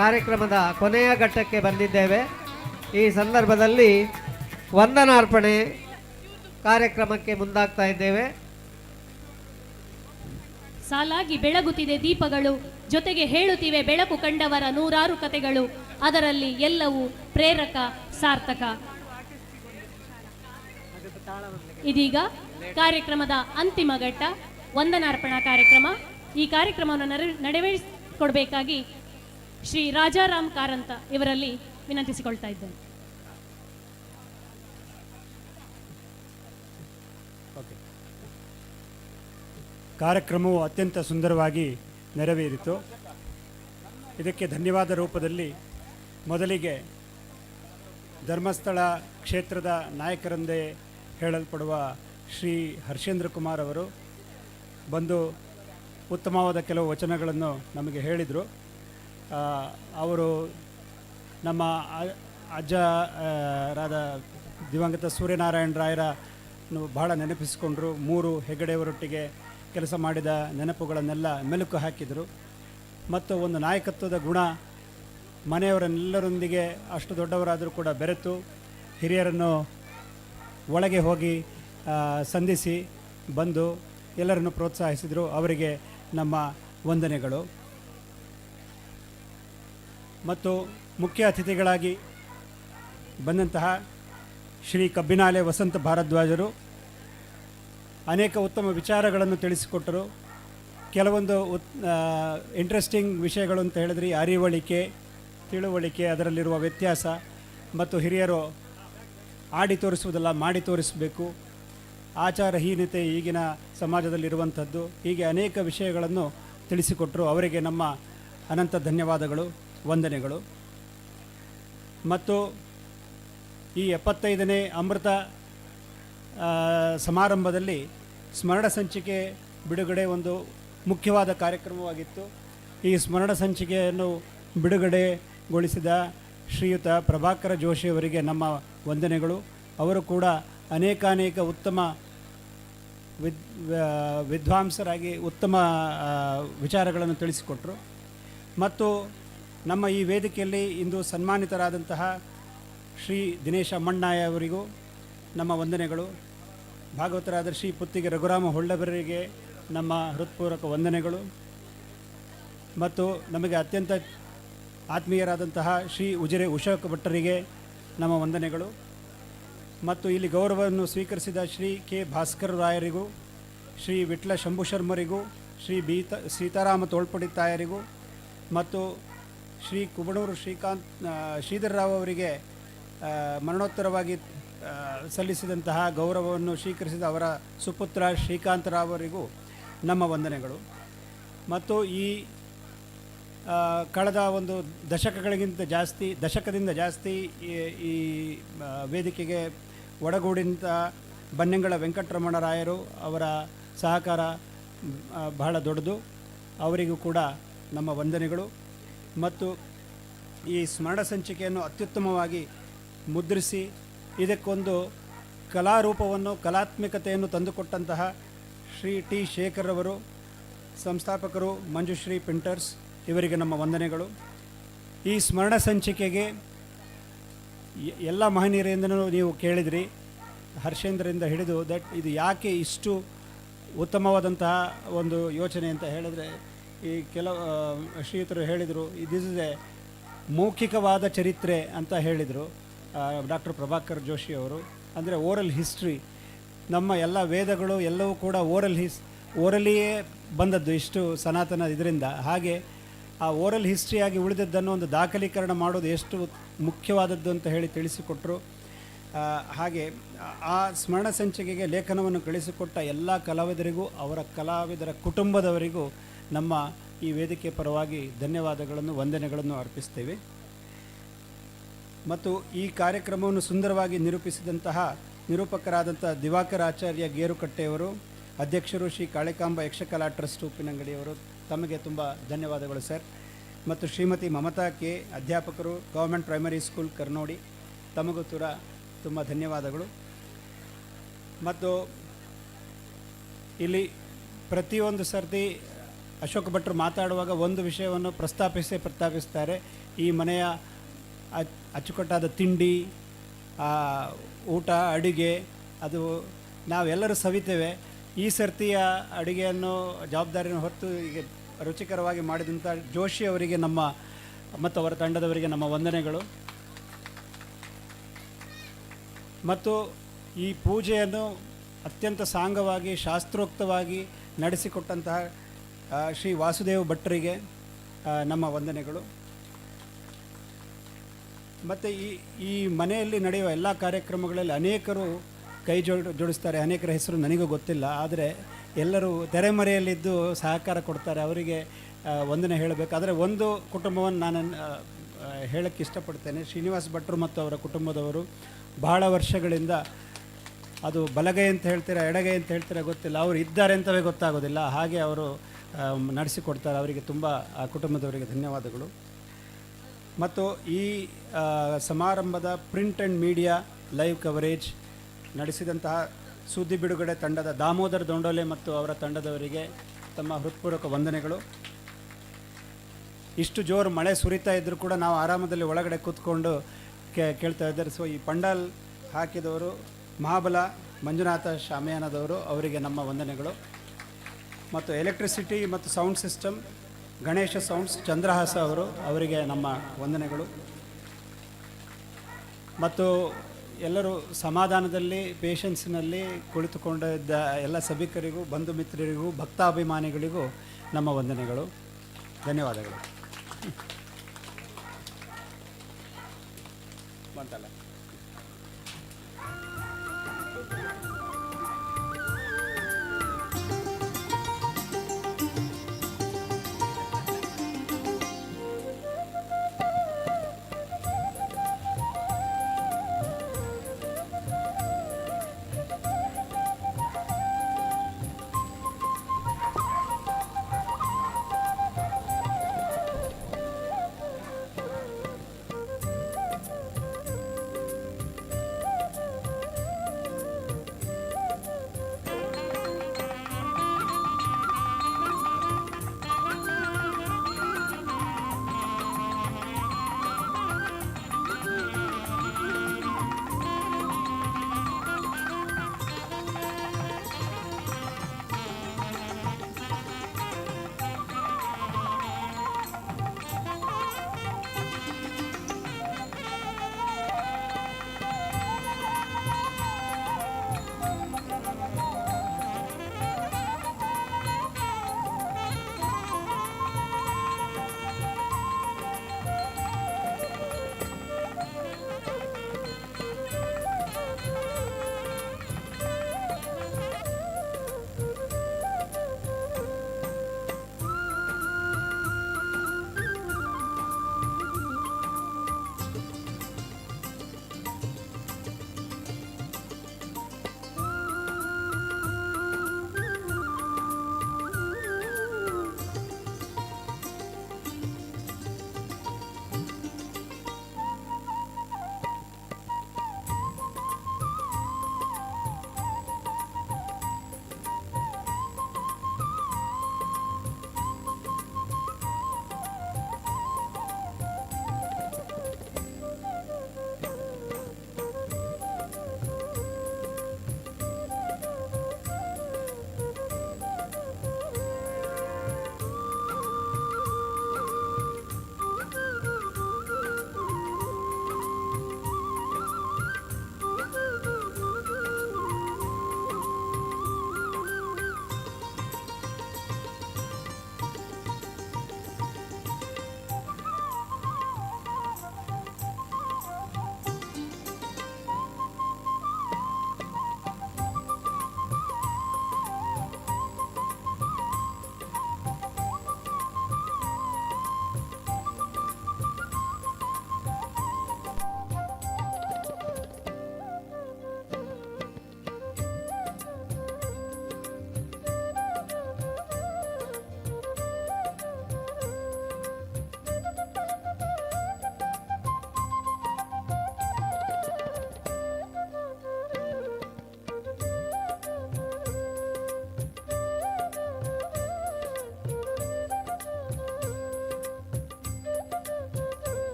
ಕಾರ್ಯಕ್ರಮದ ಕೊನೆಯ ಘಟ್ಟಕ್ಕೆ ಬಂದಿದ್ದೇವೆ. ಈ ಸಂದರ್ಭದಲ್ಲಿ ವಂದನಾರ್ಪಣೆ ಕಾರ್ಯಕ್ರಮಕ್ಕೆ ಮುಂದಾಗ್ತಾ ಇದ್ದೇವೆ. ಸಾಲಾಗಿ ಬೆಳಗುತ್ತಿದೆ ದೀಪಗಳು, ಜೊತೆಗೆ ಹೇಳುತ್ತಿವೆ ಬೆಳಕು ಕಂಡವರ 100 ಕತೆಗಳು. ಅದರಲ್ಲಿ ಎಲ್ಲವೂ ಪ್ರೇರಕ, ಸಾರ್ಥಕ. ಇದೀಗ ಕಾರ್ಯಕ್ರಮದ ಅಂತಿಮ ಘಟ್ಟ ವಂದನಾರ್ಪಣಾ ಕಾರ್ಯಕ್ರಮ. ಈ ಕಾರ್ಯಕ್ರಮವನ್ನು ನೆರವೇರಿಸಿಕೊಡ್ಬೇಕಾಗಿ ಶ್ರೀ ರಾಜಾರಾಮ್ ಕಾರಂತ ಇವರಲ್ಲಿ ವಿನಂತಿಸಿಕೊಳ್ತಾ ಇದ್ದೇನೆ. ಕಾರ್ಯಕ್ರಮವು ಅತ್ಯಂತ ಸುಂದರವಾಗಿ ನೆರವೇರಿತು. ಇದಕ್ಕೆ ಧನ್ಯವಾದ ರೂಪದಲ್ಲಿ ಮೊದಲಿಗೆ ಧರ್ಮಸ್ಥಳ ಕ್ಷೇತ್ರದ ನಾಯಕರೆಂದೇ ಹೇಳಲ್ಪಡುವ ಶ್ರೀ ಹರ್ಷೇಂದ್ರ ಕುಮಾರ್ ಅವರು ಬಂದು ಉತ್ತಮವಾದ ಕೆಲವು ವಚನಗಳನ್ನು ನಮಗೆ ಹೇಳಿದರು. ಅವರು ನಮ್ಮ ಅಜ್ಜರಾದ ದಿವಂಗತ ಸೂರ್ಯನಾರಾಯಣ ರಾಯರನ್ನು ಬಹಳ ನೆನಪಿಸಿಕೊಂಡರು. 3 ಹೆಗಡೆಯವರೊಟ್ಟಿಗೆ ಕೆಲಸ ಮಾಡಿದ ನೆನಪುಗಳನ್ನೆಲ್ಲ ಮೆಲುಕು ಹಾಕಿದರು. ಮತ್ತು ಒಂದು ನಾಯಕತ್ವದ ಗುಣ, ಮನೆಯವರೆಲ್ಲರೊಂದಿಗೆ ಅಷ್ಟು ದೊಡ್ಡವರಾದರೂ ಕೂಡ ಬೆರೆತು ಹಿರಿಯರನ್ನು ಒಳಗೆ ಹೋಗಿ ಸಂಧಿಸಿ ಬಂದು ಎಲ್ಲರನ್ನು ಪ್ರೋತ್ಸಾಹಿಸಿದರು. ಅವರಿಗೆ ನಮ್ಮ ವಂದನೆಗಳು. ಮತ್ತು ಮುಖ್ಯ ಅತಿಥಿಗಳಾಗಿ ಬಂದಂತಹ ಶ್ರೀ ಕಬ್ಬಿನಾಲೆ ವಸಂತ ಭಾರದ್ವಾಜರು ಅನೇಕ ಉತ್ತಮ ವಿಚಾರಗಳನ್ನು ತಿಳಿಸಿಕೊಟ್ಟರು. ಕೆಲವೊಂದು ಇಂಟ್ರೆಸ್ಟಿಂಗ್ ವಿಷಯಗಳು ಅಂತ ಹೇಳಿದ್ರೆ ಅರಿವಳಿಕೆ, ತಿಳುವಳಿಕೆ, ಅದರಲ್ಲಿರುವ ವ್ಯತ್ಯಾಸ, ಮತ್ತು ಹಿರಿಯರು ಆಡಿ ತೋರಿಸುವುದಲ್ಲ ಮಾಡಿ ತೋರಿಸಬೇಕು, ಆಚಾರಹೀನತೆ ಈಗಿನ ಸಮಾಜದಲ್ಲಿರುವಂಥದ್ದು, ಹೀಗೆ ಅನೇಕ ವಿಷಯಗಳನ್ನು ತಿಳಿಸಿಕೊಟ್ಟರು. ಅವರಿಗೆ ನಮ್ಮ ಅನಂತ ಧನ್ಯವಾದಗಳು, ವಂದನೆಗಳು. ಮತ್ತು ಈ 75ನೇ ಅಮೃತ ಸಮಾರಂಭದಲ್ಲಿ ಸ್ಮರಣ ಸಂಚಿಕೆ ಬಿಡುಗಡೆ ಒಂದು ಮುಖ್ಯವಾದ ಕಾರ್ಯಕ್ರಮವಾಗಿತ್ತು. ಈ ಸ್ಮರಣ ಸಂಚಿಕೆಯನ್ನು ಬಿಡುಗಡೆಗೊಳಿಸಿದ ಶ್ರೀಯುತ ಪ್ರಭಾಕರ ಜೋಶಿಯವರಿಗೆ ನಮ್ಮ ವಂದನೆಗಳು. ಅವರು ಕೂಡ ಅನೇಕಾನೇಕ ಉತ್ತಮ ವಿದ್ವಾಂಸರಾಗಿ ಉತ್ತಮ ವಿಚಾರಗಳನ್ನು ತಿಳಿಸಿಕೊಟ್ಟರು. ಮತ್ತು ನಮ್ಮ ಈ ವೇದಿಕೆಯಲ್ಲಿ ಇಂದು ಸನ್ಮಾನಿತರಾದಂತಹ ಶ್ರೀ ದಿನೇಶ ಅಮ್ಮಣ್ಣಾಯ ಅವರಿಗೂ ನಮ್ಮ ವಂದನೆಗಳು. ಭಾಗವತರಾದ ಶ್ರೀ ಪುತ್ತಿಗೆ ರಘುರಾಮ ಹೊಳ್ಳಬರಿಗೆ ನಮ್ಮ ಹೃತ್ಪೂರ್ವಕ ವಂದನೆಗಳು. ಮತ್ತು ನಮಗೆ ಅತ್ಯಂತ ಆತ್ಮೀಯರಾದಂತಹ ಶ್ರೀ ಉಜಿರೆ ಉಷಾಕ ಭಟ್ಟರಿಗೆ ನಮ್ಮ ವಂದನೆಗಳು. ಮತ್ತು ಇಲ್ಲಿ ಗೌರವವನ್ನು ಸ್ವೀಕರಿಸಿದ ಶ್ರೀ ಕೆ ಭಾಸ್ಕರ ರಾಯರಿಗೂ, ಶ್ರೀ ವಿಟ್ಲ ಶಂಭು ಶರ್ಮರಿಗೂ, ಶ್ರೀ ಸೀತಾರಾಮ ತೋಳ್ಪಡಿ ತಾಯರಿಗೂ, ಮತ್ತು ಶ್ರೀ ಕುಬಣೂರು ಶ್ರೀಧರರಾವ್ ಅವರಿಗೆ ಮರಣೋತ್ತರವಾಗಿ ಸಲ್ಲಿಸಿದಂತಹ ಗೌರವವನ್ನು ಸ್ವೀಕರಿಸಿದ ಅವರ ಸುಪುತ್ರ ಶ್ರೀಕಾಂತರಾವ್ ಅವರಿಗೂ ನಮ್ಮ ವಂದನೆಗಳು. ಮತ್ತು ಈ ಕಳೆದ ಒಂದು ದಶಕದಿಂದ ಜಾಸ್ತಿ ಈ ವೇದಿಕೆಗೆ ಒಡಗೂಡಿದಂಥ ಬನ್ನೆಂಗಳ ವೆಂಕಟರಮಣರಾಯರು ಅವರ ಸಹಕಾರ ಬಹಳ ದೊಡ್ಡದು. ಅವರಿಗೂ ಕೂಡ ನಮ್ಮ ವಂದನೆಗಳು. ಮತ್ತು ಈ ಸ್ಮರಣ ಸಂಚಿಕೆಯನ್ನು ಅತ್ಯುತ್ತಮವಾಗಿ ಮುದ್ರಿಸಿ ಇದಕ್ಕೊಂದು ಕಲಾರೂಪವನ್ನು, ಕಲಾತ್ಮಕತೆಯನ್ನು ತಂದುಕೊಟ್ಟಂತಹ ಶ್ರೀ ಟಿ ಶೇಖರ್ ಅವರು, ಸಂಸ್ಥಾಪಕರು ಮಂಜುಶ್ರೀ ಪ್ರಿಂಟರ್ಸ್, ಇವರಿಗೆ ನಮ್ಮ ವಂದನೆಗಳು. ಈ ಸ್ಮರಣ ಸಂಚಿಕೆಗೆ ಎಲ್ಲ ಮಹನೀಯರಿಂದನೂ ನೀವು ಕೇಳಿದ್ರಿ, ಹರ್ಷೇಂದ್ರರಿಂದ ಹಿಡಿದು ಇದು ಯಾಕೆ ಇಷ್ಟು ಉತ್ತಮವಾದಂತಹ ಒಂದು ಯೋಚನೆ ಅಂತ ಹೇಳಿದರೆ, ಈ ಕೆಲವು ಶ್ರೀಯುತರು ಹೇಳಿದರು, ದಿಸ್ ಇಸ್ ಎ ಮೌಖಿಕವಾದ ಚರಿತ್ರೆ ಅಂತ ಹೇಳಿದರು ಡಾಕ್ಟರ್ ಪ್ರಭಾಕರ್ ಜೋಶಿ ಅವರು. ಅಂದರೆ ಓರಲ್ ಹಿಸ್ಟ್ರಿ, ನಮ್ಮ ಎಲ್ಲ ವೇದಗಳು ಎಲ್ಲವೂ ಕೂಡ ಓರಲಿಯೇ ಬಂದದ್ದು ಇಷ್ಟು ಸನಾತನ ಇದರಿಂದ. ಹಾಗೆ ಆ ಓರಲ್ ಹಿಸ್ಟ್ರಿಯಾಗಿ ಉಳಿದದ್ದನ್ನು ಒಂದು ದಾಖಲೀಕರಣ ಮಾಡೋದು ಎಷ್ಟು ಮುಖ್ಯವಾದದ್ದು ಅಂತ ಹೇಳಿ ತಿಳಿಸಿಕೊಟ್ಟರು. ಹಾಗೆ ಆ ಸ್ಮರಣ ಸಂಚಿಕೆಗೆ ಲೇಖನವನ್ನು ಕಳಿಸಿಕೊಟ್ಟ ಎಲ್ಲ ಕಲಾವಿದರಿಗೂ, ಅವರ ಕಲಾವಿದರ ಕುಟುಂಬದವರಿಗೂ ನಮ್ಮ ಈ ವೇದಿಕೆ ಪರವಾಗಿ ಧನ್ಯವಾದಗಳನ್ನು, ವಂದನೆಗಳನ್ನು ಅರ್ಪಿಸ್ತೇವೆ. ಮತ್ತು ಈ ಕಾರ್ಯಕ್ರಮವನ್ನು ಸುಂದರವಾಗಿ ನಿರೂಪಿಸಿದಂತಹ ನಿರೂಪಕರಾದಂಥ ದಿವಾಕರ ಆಚಾರ್ಯ ಗೇರುಕಟ್ಟೆಯವರು, ಅಧ್ಯಕ್ಷರು ಶ್ರೀ ಕಾಳಿಕಾಂಬ ಯಕ್ಷಕಲಾ ಟ್ರಸ್ಟ್ ಉಪ್ಪಿನಂಗಡಿಯವರು, ತಮಗೆ ತುಂಬ ಧನ್ಯವಾದಗಳು ಸರ್. ಮತ್ತು ಶ್ರೀಮತಿ ಮಮತಾ ಕೆ, ಅಧ್ಯಾಪಕರು, ಗೌರ್ಮೆಂಟ್ ಪ್ರೈಮರಿ ಸ್ಕೂಲ್ ಕರ್ನೋಡಿ, ತಮಗೂ ತುಂಬ ಧನ್ಯವಾದಗಳು. ಮತ್ತು ಇಲ್ಲಿ ಪ್ರತಿಯೊಂದು ಸರ್ತಿ ಅಶೋಕ್ ಭಟ್ರು ಮಾತಾಡುವಾಗ ಒಂದು ವಿಷಯವನ್ನು ಪ್ರಸ್ತಾಪಿಸ್ತಾರೆ. ಈ ಮನೆಯ ಅಚ್ಚುಕಟ್ಟಾದ ತಿಂಡಿ, ಊಟ, ಅಡುಗೆ, ಅದು ನಾವೆಲ್ಲರೂ ಸವಿತೇವೆ. ಈ ಸರ್ತಿಯ ಅಡುಗೆಯನ್ನು ಜವಾಬ್ದಾರಿಯನ್ನು ಹೊತ್ತು ಈಗ ರುಚಿಕರವಾಗಿ ಮಾಡಿದಂಥ ಜೋಶಿ ಅವರಿಗೆ ಮತ್ತು ಅವರ ತಂಡದವರಿಗೆ ನಮ್ಮ ವಂದನೆಗಳು. ಮತ್ತು ಈ ಪೂಜೆಯನ್ನು ಅತ್ಯಂತ ಸಾಂಗವಾಗಿ ಶಾಸ್ತ್ರೋಕ್ತವಾಗಿ ನಡೆಸಿಕೊಟ್ಟಂತಹ ಶ್ರೀ ವಾಸುದೇವ ಭಟ್ರಿಗೆ ನಮ್ಮ ವಂದನೆಗಳು. ಮತ್ತು ಈ ಮನೆಯಲ್ಲಿ ನಡೆಯುವ ಎಲ್ಲ ಕಾರ್ಯಕ್ರಮಗಳಲ್ಲಿ ಅನೇಕರು ಕೈ ಜೋಡಿಸ್ತಾರೆ. ಅನೇಕರ ಹೆಸರು ನನಗೂ ಗೊತ್ತಿಲ್ಲ, ಆದರೆ ಎಲ್ಲರೂ ತೆರೆಮರೆಯಲ್ಲಿದ್ದು ಸಹಕಾರ ಕೊಡ್ತಾರೆ. ಅವರಿಗೆ ವಂದನೆ ಹೇಳಬೇಕು. ಆದರೆ ಒಂದು ಕುಟುಂಬವನ್ನು ನಾನು ಹೇಳಕ್ಕೆ ಇಷ್ಟಪಡ್ತೇನೆ. ಶ್ರೀನಿವಾಸ್ ಭಟ್ರು ಮತ್ತು ಅವರ ಕುಟುಂಬದವರು ಬಹಳ ವರ್ಷಗಳಿಂದ, ಅದು ಬಲಗೈ ಅಂತ ಹೇಳ್ತೀರಾ ಎಡಗೈ ಅಂತ ಹೇಳ್ತೀರಾ ಗೊತ್ತಿಲ್ಲ, ಅವರು ಇದ್ದಾರೆ ಅಂತವೇ ಗೊತ್ತಾಗೋದಿಲ್ಲ, ಹಾಗೆ ಅವರು ನಡೆಸಿಕೊಡ್ತಾರೆ. ಅವರಿಗೆ ತುಂಬ ಆ ಕುಟುಂಬದವರಿಗೆ ಧನ್ಯವಾದಗಳು. ಮತ್ತು ಈ ಸಮಾರಂಭದ print and media live coverage ನಡೆಸಿದಂತಹ ಸುದ್ದಿ ಬಿಡುಗಡೆ ತಂಡದ ದಾಮೋದರ್ ದೊಂಡೋಲೆ ಮತ್ತು ಅವರ ತಂಡದವರಿಗೆ ತಮ್ಮ ಹೃತ್ಪೂರ್ವಕ ವಂದನೆಗಳು. ಇಷ್ಟು ಜೋರು ಮಳೆ ಸುರಿತಾ ಇದ್ದರೂ ಕೂಡ ನಾವು ಆರಾಮದಲ್ಲಿ ಒಳಗಡೆ ಕೂತ್ಕೊಂಡು ಕೇಳ್ತಾ ಇದ್ದಾರೆ. ಸೊ ಈ ಪಂಡಾಲ್ ಹಾಕಿದವರು ಮಹಾಬಲ ಮಂಜುನಾಥ ಶಾಮಿಯಾನದವರು, ಅವರಿಗೆ ನಮ್ಮ ವಂದನೆಗಳು. ಮತ್ತು ಎಲೆಕ್ಟ್ರಿಸಿಟಿ ಮತ್ತು sound system Ganesha sounds Chandrahasa ಅವರು, ಅವರಿಗೆ ನಮ್ಮ ವಂದನೆಗಳು. ಮತ್ತು ಎಲ್ಲರೂ ಸಮಾಧಾನದಲ್ಲಿ ಪೇಷನ್ಸ್ನಲ್ಲಿ ಕುಳಿತುಕೊಂಡಿದ್ದ ಎಲ್ಲ ಸಭಿಕರಿಗೂ ಬಂಧು ಮಿತ್ರರಿಗೂ ಭಕ್ತಾಭಿಮಾನಿಗಳಿಗೂ ನಮ್ಮ ವಂದನೆಗಳು. ಧನ್ಯವಾದಗಳು. ಬಂತಲ್ಲ.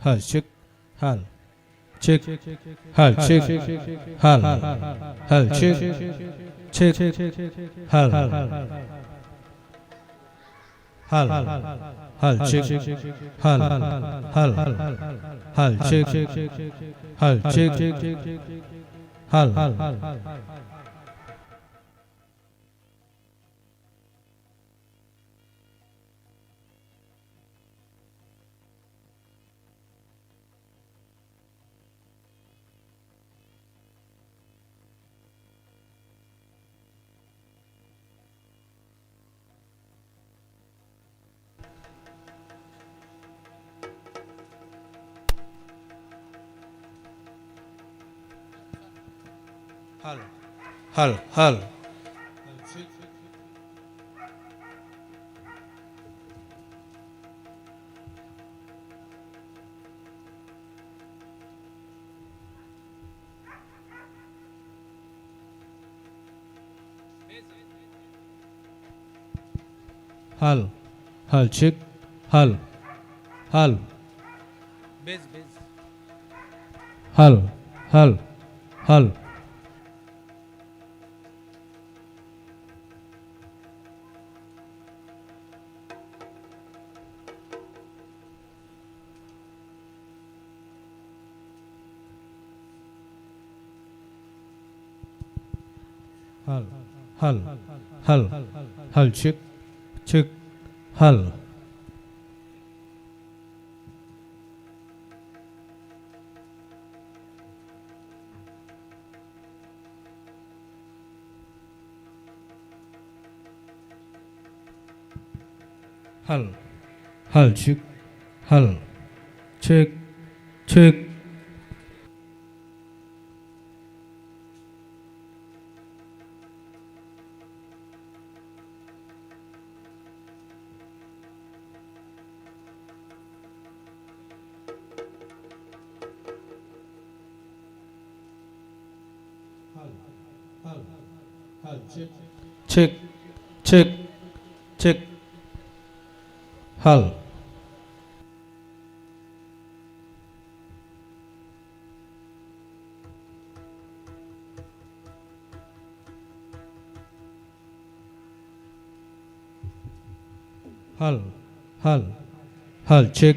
hal chick hal chick hal chick hal hal chick chick hal hal hal chick hal hal hal chick hal chick hal hal hal hal hal chick hal hal hal hal hal hal hal hal hal chick hal hal hal chick hal chick chick hal hal hal chick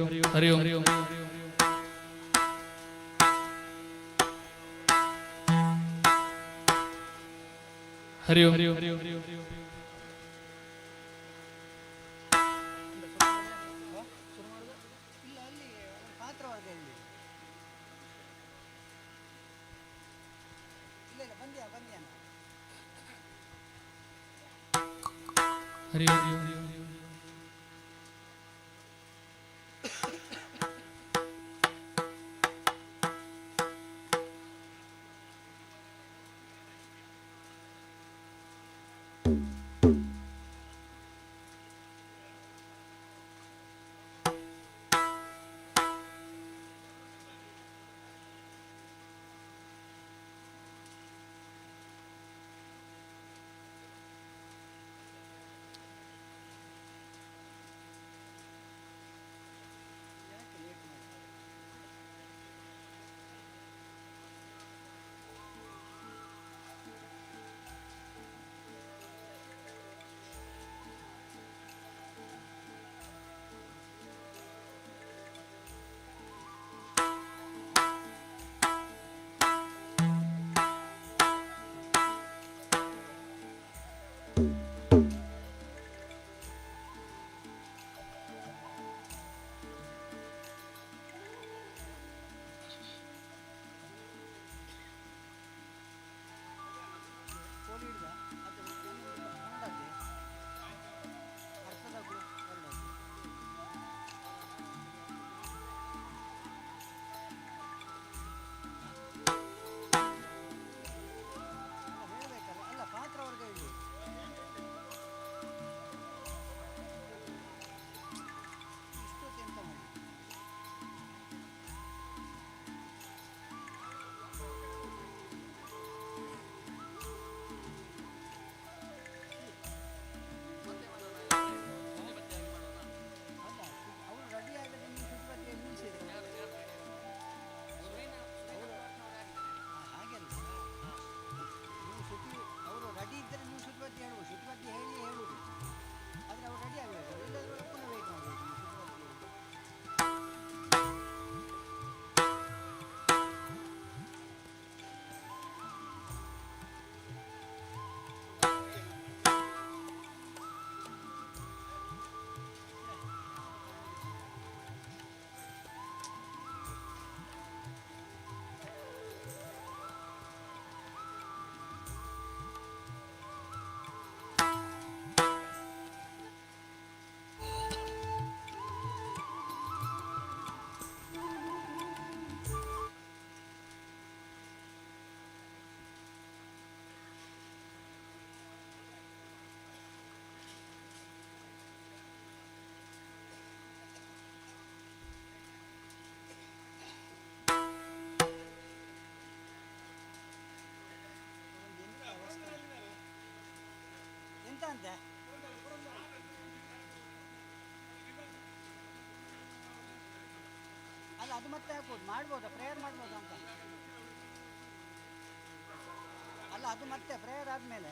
ಹರಿ ಓಂ ಹರಿ ಓಂ ಹರಿ ಓಂ ಅಂತೆ ಅಲ್ಲ ಅದು ಮತ್ತೆ ಹಾಕ್ಬೋದು ಮಾಡ್ಬೋದಾ prayer ಮಾಡ್ಬೋದಾ ಅಂತ ಅಲ್ಲ ಅದು ಮತ್ತೆ ಪ್ರೇಯರ್ ಆದಮೇಲೆ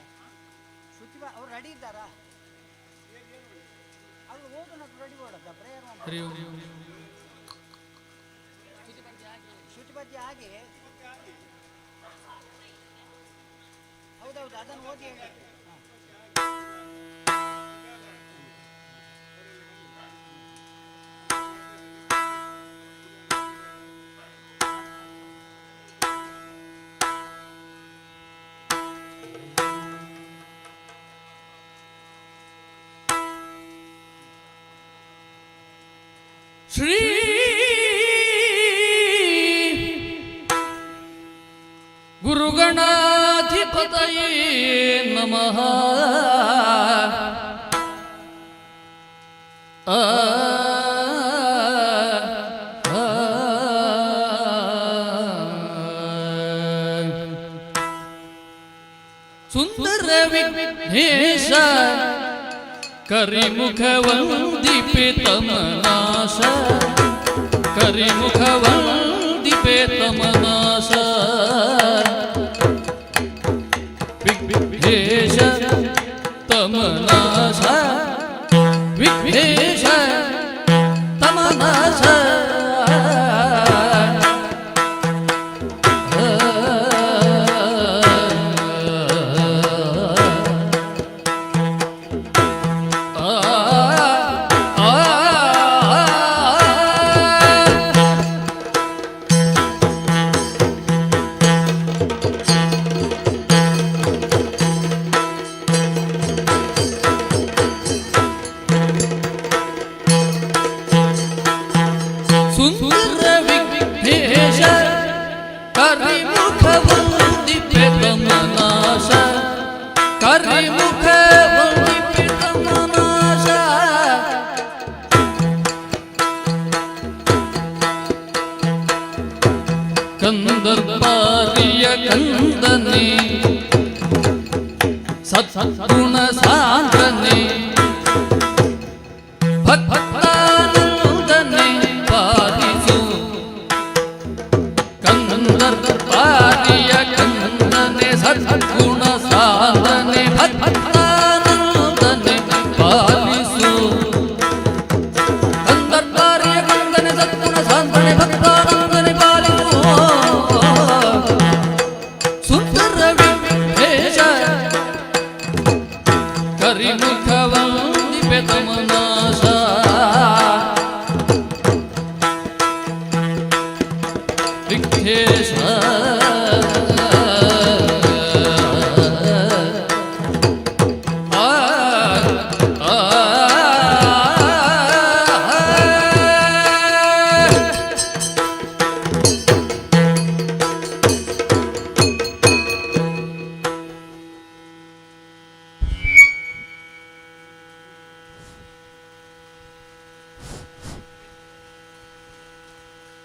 ಶ್ರುತಿ ಅವ್ರು ರೆಡಿ ಇದ್ದಾರಾ ಅವ್ರು ಓದೋಣಕ್ಕೆ ರೆಡಿ ಮಾಡೋದಾ ಪ್ರೇಯರ್ ಶ್ರುತಿ ಬಗ್ಗೆ ಹಾಗೆ ಹೌದೌದು ಅದನ್ನು ಓದಿ ಹೇಳಿ ಶ್ರೀ ಗುರುಗಣಾಧಿಪತಯೇ ನಮಃ. ಸುಂದರ ವಿಘ್ನೇಶ ಕರಿಮುಖವಂದಿಪೆ ತಮನಾಶ, ಕರಿಮುಖವಂದಿಪೆ ತಮನಾಶ. ವಿಘ್ನೇಶ ತಮನಾಶ, ವಿಘ್ನೇಶ ತಮನಾಶ. ಸುಂದರ ವಿಘ್ನೇಶ ಕರಿಮುಖವಂದಿಪೆ ತಮನಾಶ, ಕರಿಮುಖವಂದಿಪೆ ತಮನಾಶ. ಕಂದರ್ಪಾರಿಯ ಕಂದನೆ ಸದ್ಗುಣ ಸಾಂದ್ರನೆ, ಭಕ್ತಾನಂದನೆ ಪಾಲಿಸು. ಕಂದರ್ಪಾರಿಯ ಕಂದನೆ ಸದ್ಗುಣ ಸಾಂದ್ರನೆ, ಭಕ್ತಾನಂದನೆ ಪಾಲಿಸು. ಕಂದರ್ಪಾರಿಯ ಕಂದನೆ ಸದ್ಗುಣ ಸಾಂದ್ರನೆ, ಭಕ್ತಾನಂದನೆ ಪಾಲಿಸು. ಸುಂದರ ವಿಘ್ನೇಶ ಕರಿಮುಖವಂದಿಪೆ ತಮನಾಶ, ವಿಘ್ನೇಶ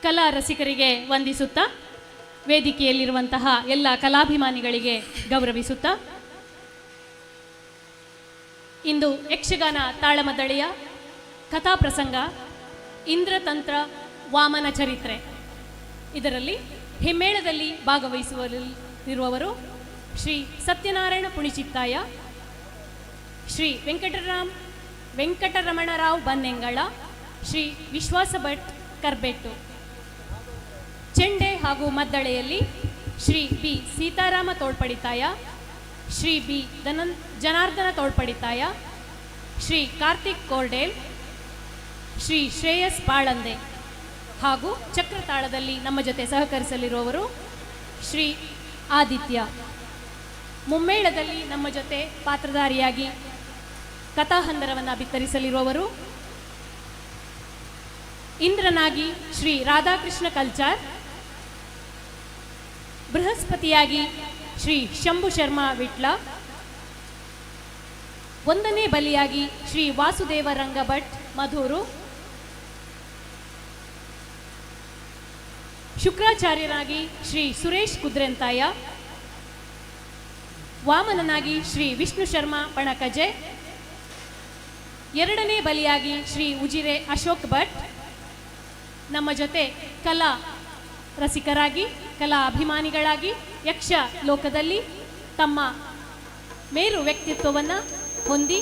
ಕಲಾ ರಸಿಕರಿಗೆ ವಂದಿಸುತ್ತಾ, ವೇದಿಕೆಯಲ್ಲಿರುವಂತಹ ಎಲ್ಲ ಕಲಾಭಿಮಾನಿಗಳಿಗೆ ಗೌರವಿಸುತ್ತಾ, ಇಂದು ಯಕ್ಷಗಾನ ತಾಳಮದ್ದಳೆಯ ಕಥಾಪ್ರಸಂಗ ಇಂದ್ರತಂತ್ರ ವಾಮನ ಚರಿತ್ರೆ. ಇದರಲ್ಲಿ ಹಿಮ್ಮೇಳದಲ್ಲಿ ಭಾಗವಹಿಸುವಲ್ಲಿರುವವರು ಶ್ರೀ ಸತ್ಯನಾರಾಯಣ ಪುಣಿಚಿತ್ತಾಯ, ಶ್ರೀ ವೆಂಕಟರಮಣರಾವ್ ಬನ್ನೆಂಗಳ, ಶ್ರೀ ವಿಶ್ವಾಸ ಭಟ್ ಕರ್ಬೆಟ್ಟು. ಚೆಂಡೆ ಹಾಗೂ ಮದ್ದಳೆಯಲ್ಲಿ ಶ್ರೀ ಬಿ ಸೀತಾರಾಮ ತೋಳ್ಪಡಿತಾಯ, ಶ್ರೀ ಬಿ ಜನಾರ್ದನ ತೋಳ್ಪಡಿತಾಯ, ಶ್ರೀ ಕಾರ್ತಿಕ್ ಕೋರ್ಡೇಲ್, ಶ್ರೀ ಶ್ರೇಯಸ್ ಬಾಳಂದೆ. ಹಾಗೂ ಚಕ್ರತಾಳದಲ್ಲಿ ನಮ್ಮ ಜೊತೆ ಸಹಕರಿಸಲಿರುವವರು ಶ್ರೀ ಆದಿತ್ಯ. ಮುಮ್ಮೇಳದಲ್ಲಿ ನಮ್ಮ ಜೊತೆ ಪಾತ್ರಧಾರಿಯಾಗಿ ಕಥಾಹಂದರವನ್ನು ಬಿತ್ತರಿಸಲಿರುವವರು ಇಂದ್ರನಾಗಿ ಶ್ರೀ ರಾಧಾಕೃಷ್ಣ ಕಲ್ಚಾರ್, ಬೃಹಸ್ಪತಿಯಾಗಿ ಶ್ರೀ ಶಂಭು ಶರ್ಮಾ ವಿಟ್ಲ, ಒಂದನೇ ಬಲಿಯಾಗಿ ಶ್ರೀ ವಾಸುದೇವ ರಂಗ ಭಟ್ ಮಧೂರು, ಶುಕ್ರಾಚಾರ್ಯನಾಗಿ ಶ್ರೀ ಸುರೇಶ್ ಕುದ್ರೆಂತಾಯ, ವಾಮನನಾಗಿ ಶ್ರೀ ವಿಷ್ಣು ಶರ್ಮಾ ಪಣಕಜೆ, ಎರಡನೇ ಬಲಿಯಾಗಿ ಶ್ರೀ ಉಜಿರೆ ಅಶೋಕ್ ಭಟ್. ನಮ್ಮ ಜೊತೆ ಕಲಾ ರಸಿಕರಾಗಿ, ಕಲಾ ಅಭಿಮಾನಿಗಳಾಗಿ ಯಕ್ಷ ಲೋಕದಲ್ಲಿ ತಮ್ಮ ಮೇರು ವ್ಯಕ್ತಿತ್ವವನ್ನು ಹೊಂದಿ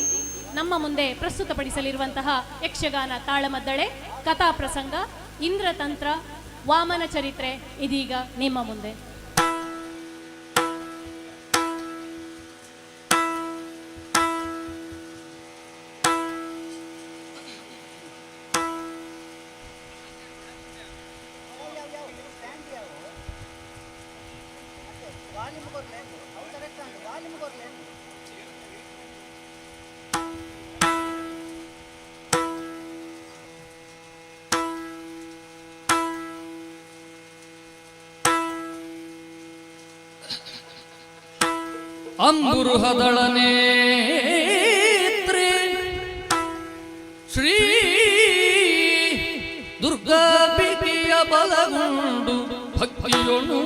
ನಮ್ಮ ಮುಂದೆ ಪ್ರಸ್ತುತಪಡಿಸಲಿರುವಂತಹ ಯಕ್ಷಗಾನ ತಾಳಮದ್ದಳೆ ಕಥಾಪ್ರಸಂಗ ಇಂದ್ರತಂತ್ರ ವಾಮನ ಚರಿತ್ರೆ ಇದೀಗ ನಿಮ್ಮ ಮುಂದೆ. ಅಂಬುರುಹದಳನೇತ್ರೆ ಶ್ರೀ ದುರ್ಗಾಂಬಿಕೆಯ ಬಲಗೊಂಡು ಭಕ್ತಿಯೊಳು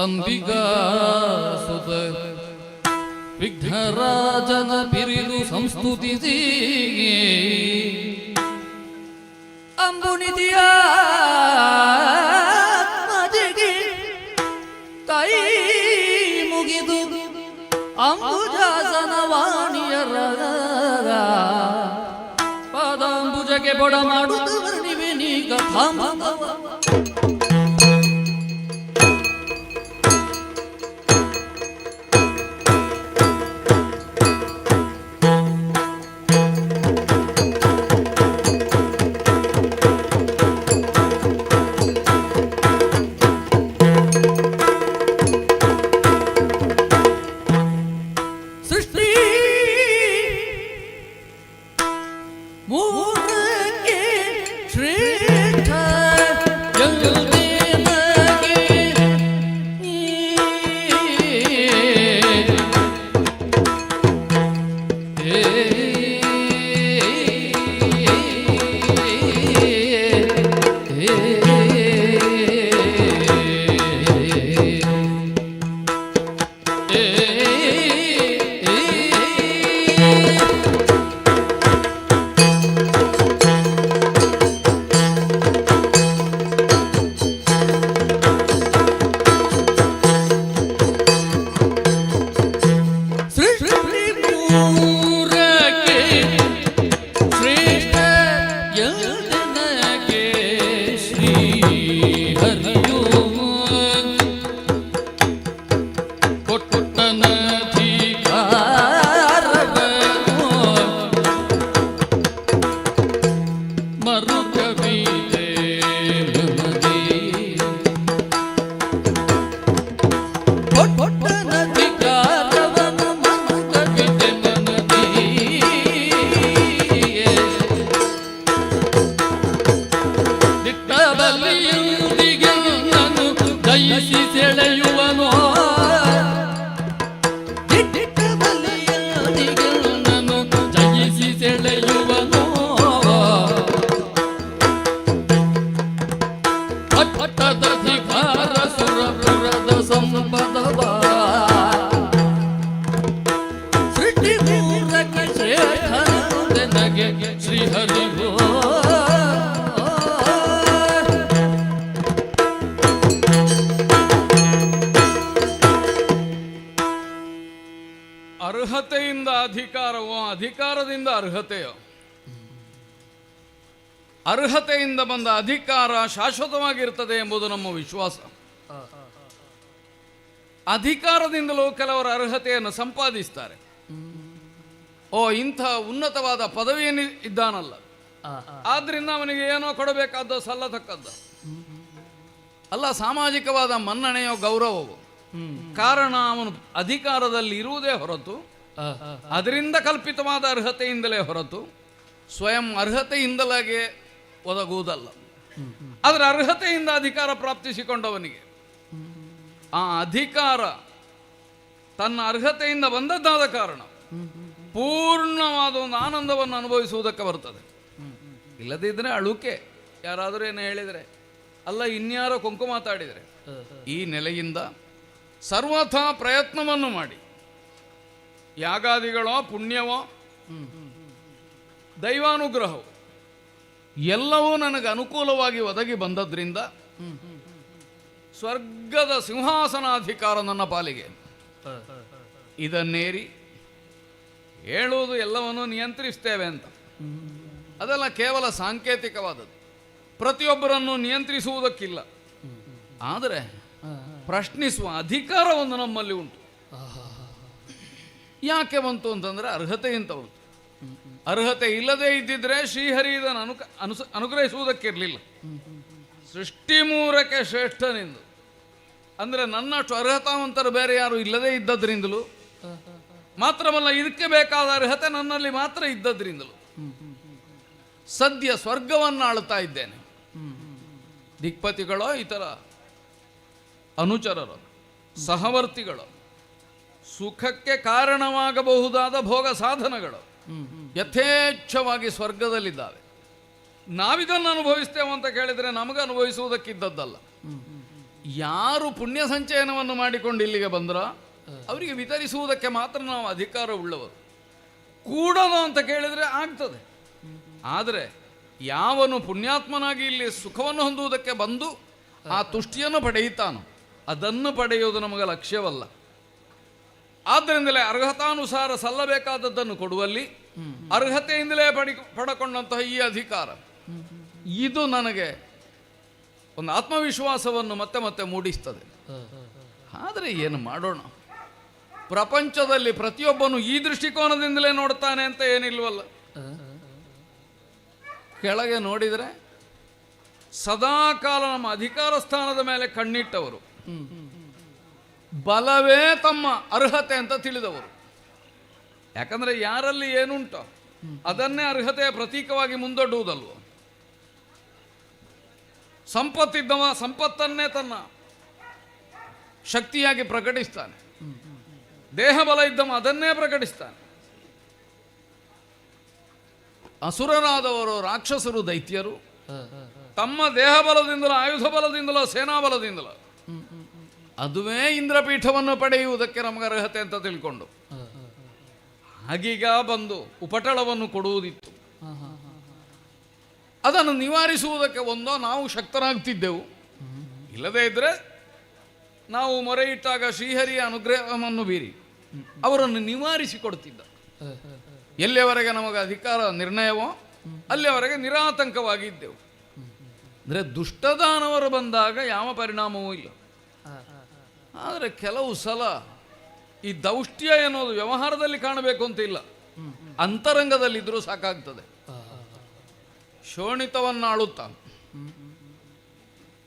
ಅಂಬಿಕಾ ಸುತ ವಿಘ್ನರಾಜನ ಬಿರಿದು ಸಂಸ್ತುತಿಸಿ ಅಂಬುನಿಧಿಯ ಮಜೆಗೆ ಕೈ ಮುಗಿದು ಅಂಬುಜಾಸನ ವಾಣಿಯರ ಪಾದಾಂಬುಜಕ್ಕೆ ಬೊಡ ಮಾಡುತ್ತವನಿವೆ ನೀ ಕಥಾಮತವ ಅರ್ಹತೆಯಿಂದ ಅಧಿಕಾರವೋ, ಅಧಿಕಾರದಿಂದ ಅರ್ಹತೆಯೋ? ಅರ್ಹತೆಯಿಂದ ಬಂದ ಅಧಿಕಾರ ಶಾಶ್ವತವಾಗಿರ್ತದೆ ಎಂಬುದು ನಮ್ಮ ವಿಶ್ವಾಸ. ಅಧಿಕಾರದಿಂದಲೂ ಕೆಲವರು ಅರ್ಹತೆಯನ್ನು ಸಂಪಾದಿಸ್ತಾರೆ. ಓ, ಇಂಥ ಉನ್ನತವಾದ ಪದವಿಯನ್ನು ಇದ್ದಾನಲ್ಲ, ಆದ್ರಿಂದ ಅವನಿಗೆ ಏನೋ ಕೊಡಬೇಕಾದ ಸಲ್ಲತಕ್ಕದ್ದು ಅಲ್ಲ. ಸಾಮಾಜಿಕವಾದ ಮನ್ನಣೆಯೋ ಗೌರವವೋ ಕಾರಣ ಅವನು ಅಧಿಕಾರದಲ್ಲಿ ಇರುವುದೇ ಹೊರತು ಅದರಿಂದ ಕಲ್ಪಿತವಾದ ಅರ್ಹತೆಯಿಂದಲೇ ಹೊರತು ಸ್ವಯಂ ಅರ್ಹತೆಯಿಂದಲಾಗೆ ಒದಗುವುದಲ್ಲ. ಆದರೆ ಅರ್ಹತೆಯಿಂದ ಅಧಿಕಾರ ಪ್ರಾಪ್ತಿಸಿಕೊಂಡವನಿಗೆ ಆ ಅಧಿಕಾರ ತನ್ನ ಅರ್ಹತೆಯಿಂದ ಬಂದದ್ದಾದ ಕಾರಣ ಪೂರ್ಣವಾದ ಒಂದು ಆನಂದವನ್ನು ಅನುಭವಿಸುವುದಕ್ಕೆ ಬರ್ತದೆ. ಇಲ್ಲದಿದ್ದರೆ ಅಳುಕೆ. ಯಾರಾದರೂ ಏನು ಹೇಳಿದರೆ, ಅಲ್ಲ ಇನ್ಯಾರೋ ಕೊಂಕು ಮಾತಾಡಿದರೆ, ಈ ನೆಲೆಯಿಂದ ಸರ್ವಥಾ ಪ್ರಯತ್ನವನ್ನು ಮಾಡಿ ಯಾಗಾದಿಗಳೋ ಪುಣ್ಯವೋ ದೈವಾನುಗ್ರಹವೋ ಎಲ್ಲವೂ ನನಗೆ ಅನುಕೂಲವಾಗಿ ಒದಗಿ ಬಂದದ್ರಿಂದ ಸ್ವರ್ಗದ ಸಿಂಹಾಸನಾಧಿಕಾರ ನನ್ನ ಪಾಲಿಗೆ. ಇದನ್ನೇರಿ ಹೇಳುವುದು ಎಲ್ಲವನ್ನೂ ನಿಯಂತ್ರಿಸ್ತೇವೆ ಅಂತ, ಅದೆಲ್ಲ ಕೇವಲ ಸಾಂಕೇತಿಕವಾದದ್ದು. ಪ್ರತಿಯೊಬ್ಬರನ್ನು ನಿಯಂತ್ರಿಸುವುದಕ್ಕಿಲ್ಲ. ಆದರೆ ಪ್ರಶ್ನಿಸುವ ಅಧಿಕಾರ ಒಂದು ನಮ್ಮಲ್ಲಿ ಉಂಟು. ಯಾಕೆ ಬಂತು ಅಂತಂದರೆ ಅರ್ಹತೆಯಿಂದ ಬಂತು. ಅರ್ಹತೆ ಇಲ್ಲದೆ ಇದ್ದಿದ್ರೆ ಶ್ರೀಹರಿ ಇದನ್ನು ಅನುಗ್ರಹಿಸುವುದಕ್ಕಿರಲಿಲ್ಲ. ಸೃಷ್ಟಿ ಮೂರಕ್ಕೆ ಶ್ರೇಷ್ಠನೆಂದು ಅಂದರೆ ನನ್ನಷ್ಟು ಅರ್ಹತಾವಂತರು ಬೇರೆ ಯಾರು ಇಲ್ಲದೇ ಇದ್ದದ್ರಿಂದಲೂ, ಮಾತ್ರವಲ್ಲ ಇದಕ್ಕೆ ಬೇಕಾದ ಅರ್ಹತೆ ನನ್ನಲ್ಲಿ ಮಾತ್ರ ಇದ್ದದ್ರಿಂದಲೂ ಸದ್ಯ ಸ್ವರ್ಗವನ್ನು ಆಳುತ್ತಾ ಇದ್ದೇನೆ. ದಿಕ್ಪತಿಗಳೋ ಇತರ ಅನುಚರರು, ಸಹವರ್ತಿಗಳು, ಸುಖಕ್ಕೆ ಕಾರಣವಾಗಬಹುದಾದ ಭೋಗ ಸಾಧನಗಳು ಯಥೇಚ್ಛವಾಗಿ ಸ್ವರ್ಗದಲ್ಲಿದ್ದಾವೆ. ನಾವಿದನ್ನು ಅನುಭವಿಸ್ತೇವೆ ಅಂತ ಕೇಳಿದರೆ ನಮಗೆ ಅನುಭವಿಸುವುದಕ್ಕಿದ್ದದ್ದಲ್ಲ. ಯಾರು ಪುಣ್ಯ ಸಂಚಯನವನ್ನು ಮಾಡಿಕೊಂಡು ಇಲ್ಲಿಗೆ ಬಂದ್ರ ಅವರಿಗೆ ವಿತರಿಸುವುದಕ್ಕೆ ಮಾತ್ರ ನಾವು ಅಧಿಕಾರ ಉಳ್ಳವರು. ಕೂಡದು ಅಂತ ಕೇಳಿದರೆ ಆಗ್ತದೆ. ಆದರೆ ಯಾವನು ಪುಣ್ಯಾತ್ಮನಾಗಿ ಇಲ್ಲಿ ಸುಖವನ್ನು ಹೊಂದುವುದಕ್ಕೆ ಬಂದು ಆ ತುಷ್ಟಿಯನ್ನು ಪಡೆಯುತ್ತಾನೋ ಅದನ್ನು ಪಡೆಯುವುದು ನಮಗೆ ಲಕ್ಷ್ಯವಲ್ಲ. ಆದ್ದರಿಂದಲೇ ಅರ್ಹತಾನುಸಾರ ಸಲ್ಲಬೇಕಾದದ್ದನ್ನು ಕೊಡುವಲ್ಲಿ ಅರ್ಹತೆಯಿಂದಲೇ ಪಡಕೊಂಡಂತಹ ಈ ಅಧಿಕಾರ ಇದು ನನಗೆ ಒಂದು ಆತ್ಮವಿಶ್ವಾಸವನ್ನು ಮತ್ತೆ ಮತ್ತೆ ಮೂಡಿಸ್ತದೆ. ಆದರೆ ಏನು ಮಾಡೋಣ, ಪ್ರಪಂಚದಲ್ಲಿ ಪ್ರತಿಯೊಬ್ಬನು ಈ ದೃಷ್ಟಿಕೋನದಿಂದಲೇ ನೋಡ್ತಾನೆ ಅಂತ ಏನಿಲ್ವಲ್ಲ. ಕೆಳಗೆ ನೋಡಿದರೆ ಸದಾಕಾಲ ನಮ್ಮ ಅಧಿಕಾರ ಸ್ಥಾನದ ಮೇಲೆ ಕಣ್ಣಿಟ್ಟವರು, ಬಲವೇ ತಮ್ಮ ಅರ್ಹತೆ ಅಂತ ತಿಳಿದವರು. ಯಾಕಂದರೆ ಯಾರಲ್ಲಿ ಏನುಂಟೋ ಅದನ್ನೇ ಅರ್ಹತೆಯ ಪ್ರತೀಕವಾಗಿ ಮುಂದೊಡ್ಡುವುದಲ್ವ. ಸಂಪತ್ತಿದ್ದವ ಸಂಪತ್ತನ್ನೇ ತನ್ನ ಶಕ್ತಿಯಾಗಿ ಪ್ರಕಟಿಸ್ತಾನೆ, ದೇಹ ಬಲ ಇದ್ದವ ಅದನ್ನೇ ಪ್ರಕಟಿಸ್ತಾನೆ. ಅಸುರರಾದವರು, ರಾಕ್ಷಸರು, ದೈತ್ಯರು ತಮ್ಮ ದೇಹ ಬಲದಿಂದಲೋ ಆಯುಧ ಬಲದಿಂದಲೋ ಸೇನಾ ಬಲದಿಂದಲೋ ಅದುವೇ ಇಂದ್ರಪೀಠವನ್ನು ಪಡೆಯುವುದಕ್ಕೆ ನಮಗೆ ಅರ್ಹತೆ ಅಂತ ತಿಳ್ಕೊಂಡು ಹಾಗೀಗ ಬಂದು ಉಪಟಳವನ್ನು ಕೊಡುವುದಿತ್ತು. ಅದನ್ನು ನಿವಾರಿಸುವುದಕ್ಕೆ ಒಂದೋ ನಾವು ಶಕ್ತರಾಗ್ತಿದ್ದೆವು, ಇಲ್ಲದೇ ಇದ್ದರೆ ನಾವು ಮೊರೆ ಇಟ್ಟಾಗ ಶ್ರೀಹರಿಯ ಅನುಗ್ರಹವನ್ನು ಬೀರಿ ಅವರನ್ನು ನಿವಾರಿಸಿಕೊಡ್ತಿದ್ದ. ಎಲ್ಲಿಯವರೆಗೆ ನಮಗೆ ಅಧಿಕಾರ ನಿರ್ಣಯವೋ ಅಲ್ಲಿಯವರೆಗೆ ನಿರಾತಂಕವಾಗಿ ಇದ್ದೆವು. ಅಂದರೆ ದುಷ್ಟದಾನವರು ಬಂದಾಗ ಯಾವ ಪರಿಣಾಮವೂ ಇಲ್ಲ. ಆದರೆ ಕೆಲವು ಸಲ ಈ ದೌಷ್ಟ್ಯ ಎನ್ನುವುದು ವ್ಯವಹಾರದಲ್ಲಿ ಕಾಣಬೇಕು ಅಂತ ಇಲ್ಲ, ಅಂತರಂಗದಲ್ಲಿದ್ದರೂ ಸಾಕಾಗ್ತದೆ. ಶೋಣಿತವನ್ನು ಆಳುತ್ತಾನೆ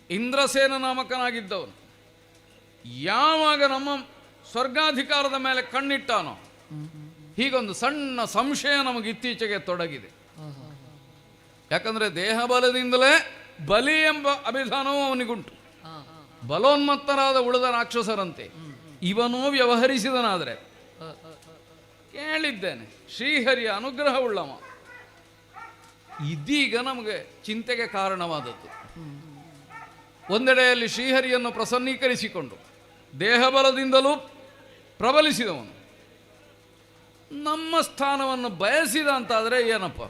ಇಂದ್ರಸೇನ ನಾಮಕನಾಗಿದ್ದವನು ಯಾವಾಗ ನಮ್ಮ ಸ್ವರ್ಗಾಧಿಕಾರದ ಮೇಲೆ ಕಣ್ಣಿಟ್ಟಾನೋ ಹೀಗೊಂದು ಸಣ್ಣ ಸಂಶಯ ನಮಗೆ ಇತ್ತೀಚೆಗೆ ತೊಡಗಿದೆ. ಯಾಕಂದರೆ ದೇಹ ಬಲದಿಂದಲೇ ಬಲಿ ಎಂಬ ಅಭಿಧಾನವೂ ಅವನಿಗುಂಟು. ಬಲೋನ್ಮತ್ತರಾದ ಉಳಿದ ರಾಕ್ಷಸರಂತೆ ಇವನೂ ವ್ಯವಹರಿಸಿದನಾದರೆ ಕೇಳಿದ್ದೇನೆ ಶ್ರೀಹರಿಯ ಅನುಗ್ರಹವುಳ್ಳವ. ಇದೀಗ ನಮಗೆ ಚಿಂತೆಗೆ ಕಾರಣವಾದದ್ದು. ಒಂದೆಡೆಯಲ್ಲಿ ಶ್ರೀಹರಿಯನ್ನು ಪ್ರಸನ್ನೀಕರಿಸಿಕೊಂಡು ದೇಹಬಲದಿಂದಲೂ ಪ್ರಬಲಿಸಿದವನು ನಮ್ಮ ಸ್ಥಾನವನ್ನು ಬಯಸಿದ ಅಂತಾದರೆ ಏನಪ್ಪ,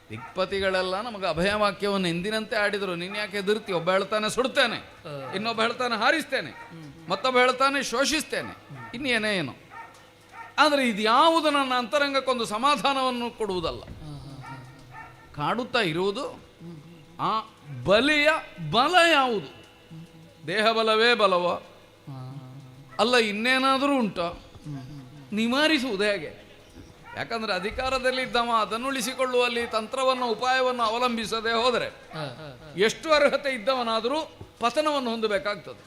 ದಿಕ್ಪತಿಗಳೆಲ್ಲ ನಮಗೆ ಅಭಯವಾಕ್ಯವನ್ನು ಎಂದಿನಂತೆ ಆಡಿದರು. ನೀನು ಯಾಕೆ ಹೆದರ್ತಿ? ಒಬ್ಬ ಹೇಳ್ತಾನೆ ಸುಡ್ತೇನೆ, ಇನ್ನೊಬ್ಬ ಹೇಳ್ತಾನೆ ಹಾರಿಸ್ತೇನೆ, ಮತ್ತೊಬ್ಬ ಹೇಳ್ತಾನೆ ಶೋಷಿಸ್ತೇನೆ, ಇನ್ನೇನೇ ಏನೋ. ಆದರೆ ಇದು ಯಾವುದು ನನ್ನ ಅಂತರಂಗಕ್ಕೊಂದು ಸಮಾಧಾನವನ್ನು ಕೊಡುವುದಲ್ಲ. ಕಾಡುತ್ತಾ ಇರುವುದು ಆ ಬಲಿಯ ಬಲ ಯಾವುದು? ದೇಹ ಬಲವೇ ಬಲವ ಅಲ್ಲ ಇನ್ನೇನಾದರೂ ಉಂಟೋ? ನಿವಾರಿಸುವುದು ಹೇಗೆ? ಯಾಕಂದರೆ ಅಧಿಕಾರದಲ್ಲಿ ಇದ್ದವ ಅದನ್ನು ಉಳಿಸಿಕೊಳ್ಳುವಲ್ಲಿ ತಂತ್ರವನ್ನು ಉಪಾಯವನ್ನು ಅವಲಂಬಿಸದೆ ಹೋದರೆ ಎಷ್ಟು ಅರ್ಹತೆ ಇದ್ದವನಾದರೂ ಪತನವನ್ನು ಹೊಂದಬೇಕಾಗ್ತದೆ.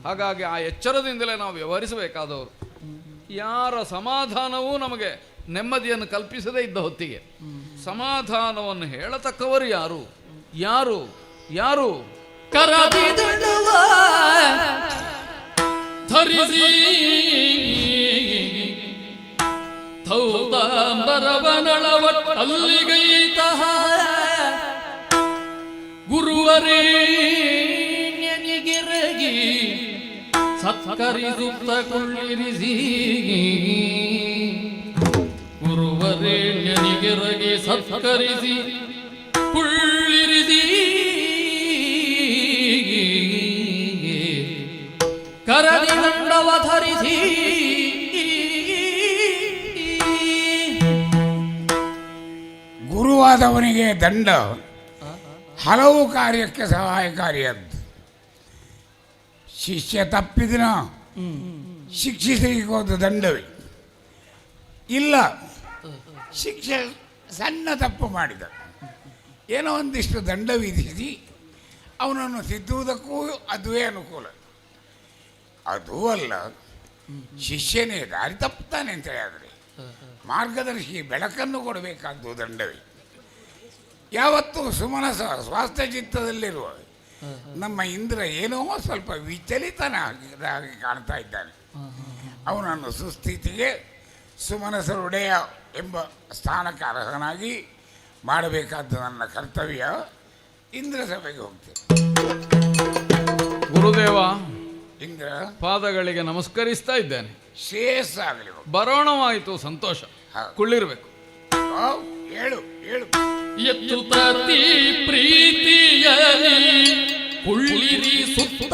ಹಾಗಾಗಿ ಆ ಎಚ್ಚರದಿಂದಲೇ ನಾವು ವ್ಯವಹರಿಸಬೇಕಾದವರು. ಯಾರ ಸಮಾಧಾನವೂ ನಮಗೆ ನೆಮ್ಮದಿಯನ್ನು ಕಲ್ಪಿಸದೇ ಇದ್ದ ಹೊತ್ತಿಗೆ ಸಮಾಧಾನವನ್ನು ಹೇಳತಕ್ಕವರು ಯಾರು ಯಾರು ಯಾರು? ಕರಬಿದುಳುವ ಧರಿಸಿ ಥೌದಾಂಬರವನಳವಟ್ಟಲ್ಲಿಗೈತ ಗುರುವರೇಣ್ಯನಿಗಿರಗಿ ಸತ್ಕರಿಸುತ್ತಕೊಳ್ಳಿರಿಸಿ ಗುರುವರೇಣ್ಯನಿಗಿರಗಿ ಸತ್ಕರಿಸಿ ಕುಳ್ಳಿರಿಸಿ ಕರದಿ ದಂಡವ ಧರಿಸಿ ಗುರುವಾದವನಿಗೆ ದಂಡ ಹಲವು ಕಾರ್ಯಕ್ಕೆ ಸಹಾಯಕಾರಿಯಾದ್ದು. ಶಿಷ್ಯ ತಪ್ಪಿದಿನ ಶಿಕ್ಷಿಸಲಿಕ್ಕೆ ಹೋದ ದಂಡವೇ ಇಲ್ಲ. ಶಿಕ್ಷೆ ಸಣ್ಣ ತಪ್ಪು ಮಾಡಿದ ಏನೋ ಒಂದಿಷ್ಟು ದಂಡ ವಿಧಿಸಿ ಅವನನ್ನು ತಿದ್ದುವುದಕ್ಕೂ ಅದುವೇ ಅನುಕೂಲ. ಅದೂ ಅಲ್ಲ, ಶಿಷ್ಯನೇ ದಾರಿ ತಪ್ಪುತ್ತಾನೆ ಅಂತ ಹೇಳಿದರೆ ಮಾರ್ಗದರ್ಶಿ ಬೆಳಕನ್ನು ಕೊಡಬೇಕಾದ್ದು ದಂಡವೇ. ಯಾವತ್ತೂ ಸುಮನಸ ಸ್ವಾಸ್ಥ್ಯ ಚಿತ್ತದಲ್ಲಿರುವ ನಮ್ಮ ಇಂದ್ರ ಏನೋ ಸ್ವಲ್ಪ ವಿಚಲಿತನಾಗಿ ಕಾಣ್ತಾ ಇದ್ದಾನೆ. ಅವನನ್ನು ಸುಸ್ಥಿತಿಗೆ ಸುಮನಸರ ಒಡೆಯ ಎಂಬ ಸ್ಥಾನಕ್ಕೆ ಅರ್ಹನಾಗಿ ಮಾಡಬೇಕಾದ ನನ್ನ ಕರ್ತವ್ಯ. ಇಂದ್ರ ಸಭೆಗೆ ಹೋಗ್ತೇನೆ. ಗುರುದೇವ, ಇಂದ್ರ ಪಾದಗಳಿಗೆ ನಮಸ್ಕರಿಸ್ತಾ ಇದ್ದೇನೆ. ಶ್ರೇಯಸ್ಸಾಗಲಿ. ಬರೋಣವಾಯಿತು, ಸಂತೋಷ. ಕುಳ್ಳಿರ್ಬೇಕು. ಹೇಳು ಹೇಳು. ಎತ್ತುತ್ತಿ ಪ್ರೀತಿಯಲಿ ಕುಳ್ಳಿರಿ ಸುತ್ತ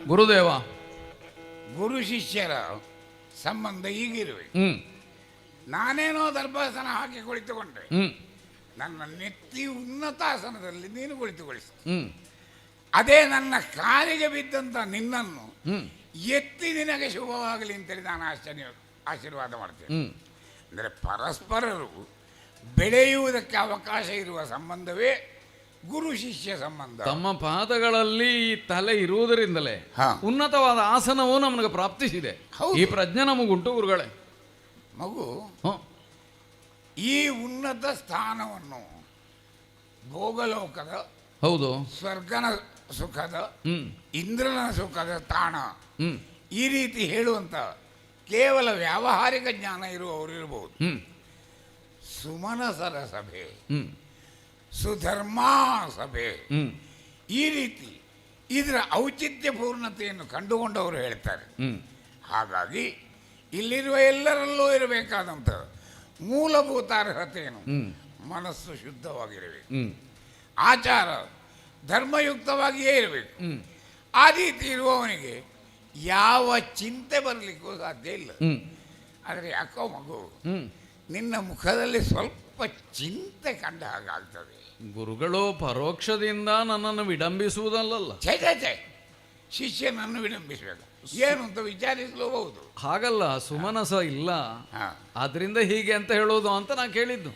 ಗುರುದೇವ, ಗುರು ಶಿಷ್ಯರ ಸಂಬಂಧ ಹೀಗಿರಬೇಕು. ನಾನೇನೋ ದರ್ಭಾಸನ ಹಾಕಿ ಕುಳಿತುಕೊಂಡ್ರೆ ನನ್ನ ನೆತ್ತಿ ಉನ್ನತಾಸನದಲ್ಲಿ ನೀನು ಕುಳಿತುಗೊಳಿಸ. ಅದೇ ನನ್ನ ಕಾಲಿಗೆ ಬಿದ್ದಂತ ನಿನ್ನನ್ನು ಎತ್ತಿ ನಿನಗೆ ಶುಭವಾಗಲಿ ಅಂತೇಳಿ ನಾನು ಆಶೀರ್ವಾದ ಮಾಡ್ತೇನೆ. ಅಂದರೆ ಪರಸ್ಪರರು ಬೆಳೆಯುವುದಕ್ಕೆ ಅವಕಾಶ ಇರುವ ಸಂಬಂಧವೇ ಗುರು ಶಿಷ್ಯ ಸಂಬಂಧ. ತಮ್ಮ ಪಾದಗಳಲ್ಲಿ ಈ ತಲೆ ಇರುವುದರಿಂದಲೇ ಉನ್ನತವಾದ ಆಸನವು ನಮಗೆ ಪ್ರಾಪ್ತಿಸಿದೆ. ಈ ಪ್ರಜ್ಞೆ ನಮಗುಂಟು ಗುರುಗಳೇ. ಮಗು, ಈ ಉನ್ನತ ಸ್ಥಾನವನ್ನು ಭೋಗಲೋಕದ, ಹೌದು, ಸ್ವರ್ಗನ ಸುಖದ, ಇಂದ್ರನ ಸುಖದ ತಾಣ, ಈ ರೀತಿ ಹೇಳುವಂತ ಕೇವಲ ವ್ಯಾವಹಾರಿಕ ಜ್ಞಾನ ಇರುವವರು ಇರಬಹುದು. ಸುಮನಸರ ಸಭೆ, ಸುಧರ್ಮಾ ಸಭೆ, ಈ ರೀತಿ ಇದರ ಔಚಿತ್ಯ ಪೂರ್ಣತೆಯನ್ನು ಕಂಡುಕೊಂಡವರು ಹೇಳ್ತಾರೆ. ಹಾಗಾಗಿ ಇಲ್ಲಿರುವ ಎಲ್ಲರಲ್ಲೂ ಇರಬೇಕಾದಂಥ ಮೂಲಭೂತ ಅರ್ಹತೆಯನ್ನು ಮನಸ್ಸು ಶುದ್ಧವಾಗಿರಬೇಕು, ಆಚಾರ ಧರ್ಮಯುಕ್ತವಾಗಿಯೇ ಇರಬೇಕು. ಆ ರೀತಿ ಇರುವವನಿಗೆ ಯಾವ ಚಿಂತೆ ಬರಲಿಕ್ಕೂ ಸಾಧ್ಯ ಇಲ್ಲ. ಆದರೆ ಯಾಕೋ ಮಗು, ನಿನ್ನ ಮುಖದಲ್ಲಿ ಸ್ವಲ್ಪ ಚಿಂತೆ ಕಂಡ ಹಾಗಾಗ್ತದೆ. ಗುರುಗಳು ಪರೋಕ್ಷದಿಂದ ನನ್ನನ್ನು ವಿಡಂಬಿಸುವುದಲ್ಲ. ಛೇ ಛೇ ಛೇ, ಶಿಷ್ಯನನ್ನು ವಿಡಂಬಿಸಬೇಕು ಏನು ಅಂತ ವಿಚಾರಿಸಲೂಬಹುದು. ಹಾಗಲ್ಲ, ಸುಮನಸ ಇಲ್ಲ, ಆದ್ರಿಂದ ಹೀಗೆ ಅಂತ ಹೇಳೋದು ಅಂತ ನಾನು ಕೇಳಿದ್ದು.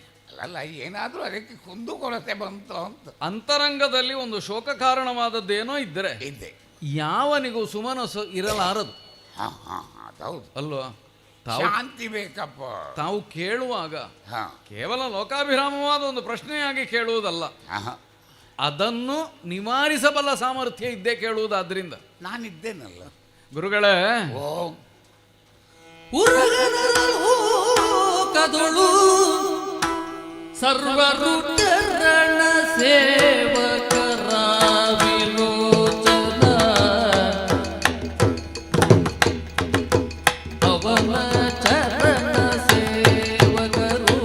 ಅಲ್ಲ, ಏನಾದರೂ ಅದಕ್ಕೆ ಕುಂದುಕೊರತೆ ಬಂತು ಅಂತ. ಅಂತರಂಗದಲ್ಲಿ ಒಂದು ಶೋಕ ಕಾರಣವಾದದ್ದೇನೋ ಇದ್ದರೆ ಯಾವನಿಗೂ ಸುಮನಸ್ಸು ಇರಲಾರದು. ಹೌದು ಅಲ್ವಾ? ಶಾಂತಿ ಬೇಕಪ್ಪ. ತಾವು ಕೇಳುವಾಗ ಕೇವಲ ಲೋಕಾಭಿರಾಮವಾದ ಒಂದು ಪ್ರಶ್ನೆಯಾಗಿ ಕೇಳುವುದಲ್ಲ, ಅದನ್ನು ನಿವಾರಿಸಬಲ್ಲ ಸಾಮರ್ಥ್ಯ ಇದ್ದೇ ಕೇಳುವುದಾದ್ರಿಂದ ನಾನಿದ್ದೇನಲ್ಲ ಗುರುಗಳೇ. ಕದುಳು ಸರ್ವರು ಚರಣ ಸೇವಕರ ವಿರೋಚನ ಅವನ ಚರಣ ಸೇವಕರು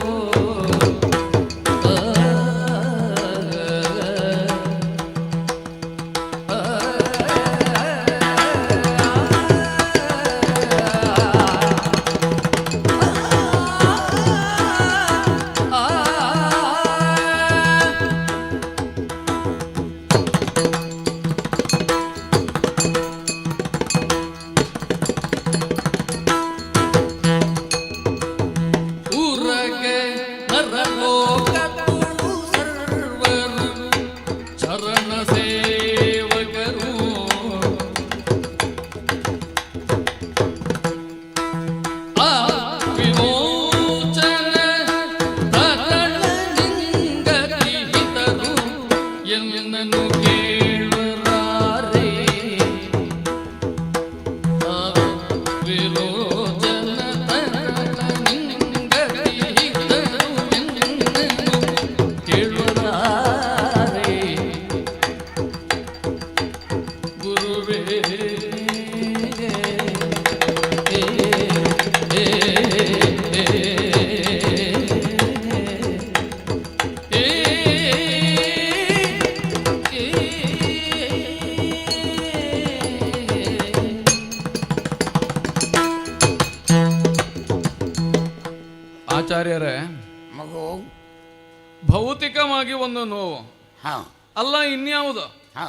ಒಂದು ನೋವು ಹಾ ಅಲ್ಲ ಇನ್ಯಾವುದು ಹಾ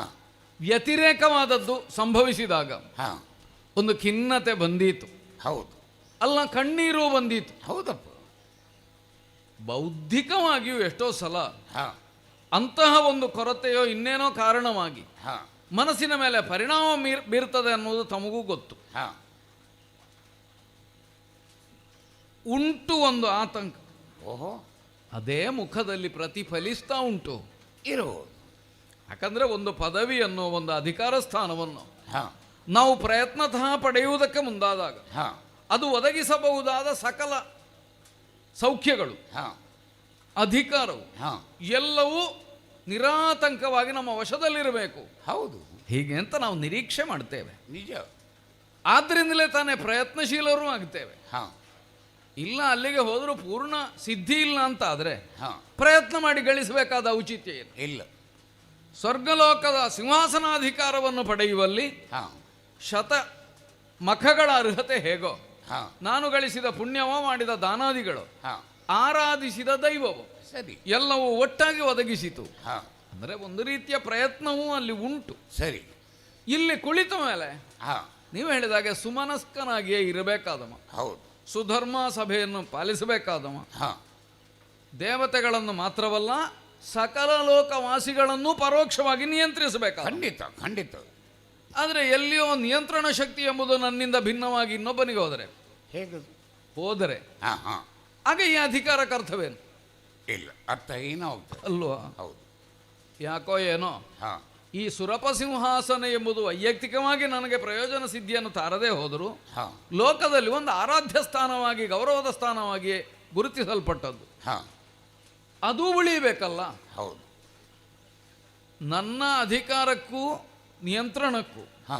ವ್ಯತಿರೇಕವಾದದ್ದು ಸಂಭವಿಸಿದಾಗ ಹಾ ಒಂದು ಖಿನ್ನತೆ ಬಂದೀತು. ಹೌದು. ಅಲ್ಲ ಕಣ್ಣೀರು ಬಂದೀತು. ಹೌದಪ್ಪ. ಬೌದ್ಧಿಕವಾಗಿಯೂ ಎಷ್ಟೋ ಸಲ ಹಾ ಅಂತಹ ಒಂದು ಕೊರತೆಯೋ ಇನ್ನೇನೋ ಕಾರಣವಾಗಿ ಹಾ ಮನಸ್ಸಿನ ಮೇಲೆ ಪರಿಣಾಮ ಬೀರ್ತದೆ ಅನ್ನೋದು ತಮಗೂ ಗೊತ್ತು. ಹಾ ಉಂಟು ಒಂದು ಆತಂಕ. ಓಹೋ. ಅದೇ ಮುಖದಲ್ಲಿ ಪ್ರತಿಫಲಿಸ್ತಾ ಉಂಟು. ಇರಬಹುದು. ಯಾಕಂದ್ರೆ ಒಂದು ಪದವಿಯನ್ನು ಒಂದು ಅಧಿಕಾರ ಸ್ಥಾನವನ್ನು ಹಾ ನಾವು ಪ್ರಯತ್ನತಃ ಪಡೆಯುವುದಕ್ಕೆ ಮುಂದಾದಾಗ ಹಾ ಅದು ಒದಗಿಸಬಹುದಾದ ಸಕಲ ಸೌಖ್ಯಗಳು, ಹಾ ಅಧಿಕಾರವು ಹಾ ಎಲ್ಲವೂ ನಿರಾತಂಕವಾಗಿ ನಮ್ಮ ವಶದಲ್ಲಿರಬೇಕು. ಹೌದು. ಹೀಗೆ ಅಂತ ನಾವು ನಿರೀಕ್ಷೆ ಮಾಡ್ತೇವೆ. ನಿಜ. ಆದ್ರಿಂದಲೇ ತಾನೇ ಪ್ರಯತ್ನಶೀಲರೂ ಆಗ್ತೇವೆ. ಹಾ ಇಲ್ಲ ಅಲ್ಲಿಗೆ ಹೋದರೂ ಪೂರ್ಣ ಸಿದ್ಧಿ ಇಲ್ಲ ಅಂತ ಆದರೆ ಹಾ ಪ್ರಯತ್ನ ಮಾಡಿ ಗಳಿಸಬೇಕಾದ ಔಚಿತ್ಯ ಏನು? ಇಲ್ಲ. ಸ್ವರ್ಗಲೋಕದ ಸಿಂಹಾಸನಾಧಿಕಾರವನ್ನು ಪಡೆಯುವಲ್ಲಿ ಹಾ ಶತ ಮಖಗಳ ಅರ್ಹತೆ ಹೇಗೋ, ಹಾ ನಾನು ಗಳಿಸಿದ ಪುಣ್ಯವೋ, ಮಾಡಿದ ದಾನಾದಿಗಳು, ಹಾ ಆರಾಧಿಸಿದ ದೈವವು ಸರಿ ಎಲ್ಲವೂ ಒಟ್ಟಾಗಿ ಒದಗಿಸಿತು. ಹಾ ಅಂದರೆ ಒಂದು ರೀತಿಯ ಪ್ರಯತ್ನವೂ ಅಲ್ಲಿ ಉಂಟು. ಸರಿ. ಇಲ್ಲಿ ಕುಳಿತ ಮೇಲೆ ಹಾ ನೀವು ಹೇಳಿದಾಗೆ ಸುಮನಸ್ಕನಾಗಿಯೇ ಇರಬೇಕಾದವ, ಹೌದು. ಸುಧರ್ಮ ಸಭೆಯನ್ನು ಪಾಲಿಸಬೇಕಾದವ, ಹಾ ದೇವತೆಗಳನ್ನು ಮಾತ್ರವಲ್ಲ ಸಕಲ ಲೋಕವಾಸಿಗಳನ್ನು ಪರೋಕ್ಷವಾಗಿ ನಿಯಂತ್ರಿಸಬೇಕಾದ. ಖಂಡಿತ ಖಂಡಿತ. ಆದರೆ ಎಲ್ಲಿಯೋ ನಿಯಂತ್ರಣ ಶಕ್ತಿ ಎಂಬುದು ನನ್ನಿಂದ ಭಿನ್ನವಾಗಿ ಇನ್ನೊಬ್ಬನಿಗೆ ಹೋದರೆ ಹಾ ಹಾ ಆಗ ಈ ಅಧಿಕಾರ ಕರ್ತವ್ಯನು ಇಲ್ಲ, ಅರ್ಥ ಏನಾಗ್ತದೆ ಅಲ್ವಾ? ಹೌದು. ಯಾಕೋ ಏನೋ ಹಾ ಈ ಸುರಪ ಸಿಂಹಾಸನ ಎಂಬುದು ವೈಯಕ್ತಿಕವಾಗಿ ನನಗೆ ಪ್ರಯೋಜನ ಸಿದ್ಧಿಯನ್ನು ತಾರದೇ ಹೋದರೂ ಹಾ ಲೋಕದಲ್ಲಿ ಒಂದು ಆರಾಧ್ಯ ಸ್ಥಾನವಾಗಿ, ಗೌರವದ ಸ್ಥಾನವಾಗಿ ಗುರುತಿಸಲ್ಪಟ್ಟದ್ದು. ಹಾ ಅದೂ ಉಳಿಬೇಕಲ್ಲ. ಹೌದು. ನನ್ನ ಅಧಿಕಾರಕ್ಕೂ ನಿಯಂತ್ರಣಕ್ಕೂ ಹಾ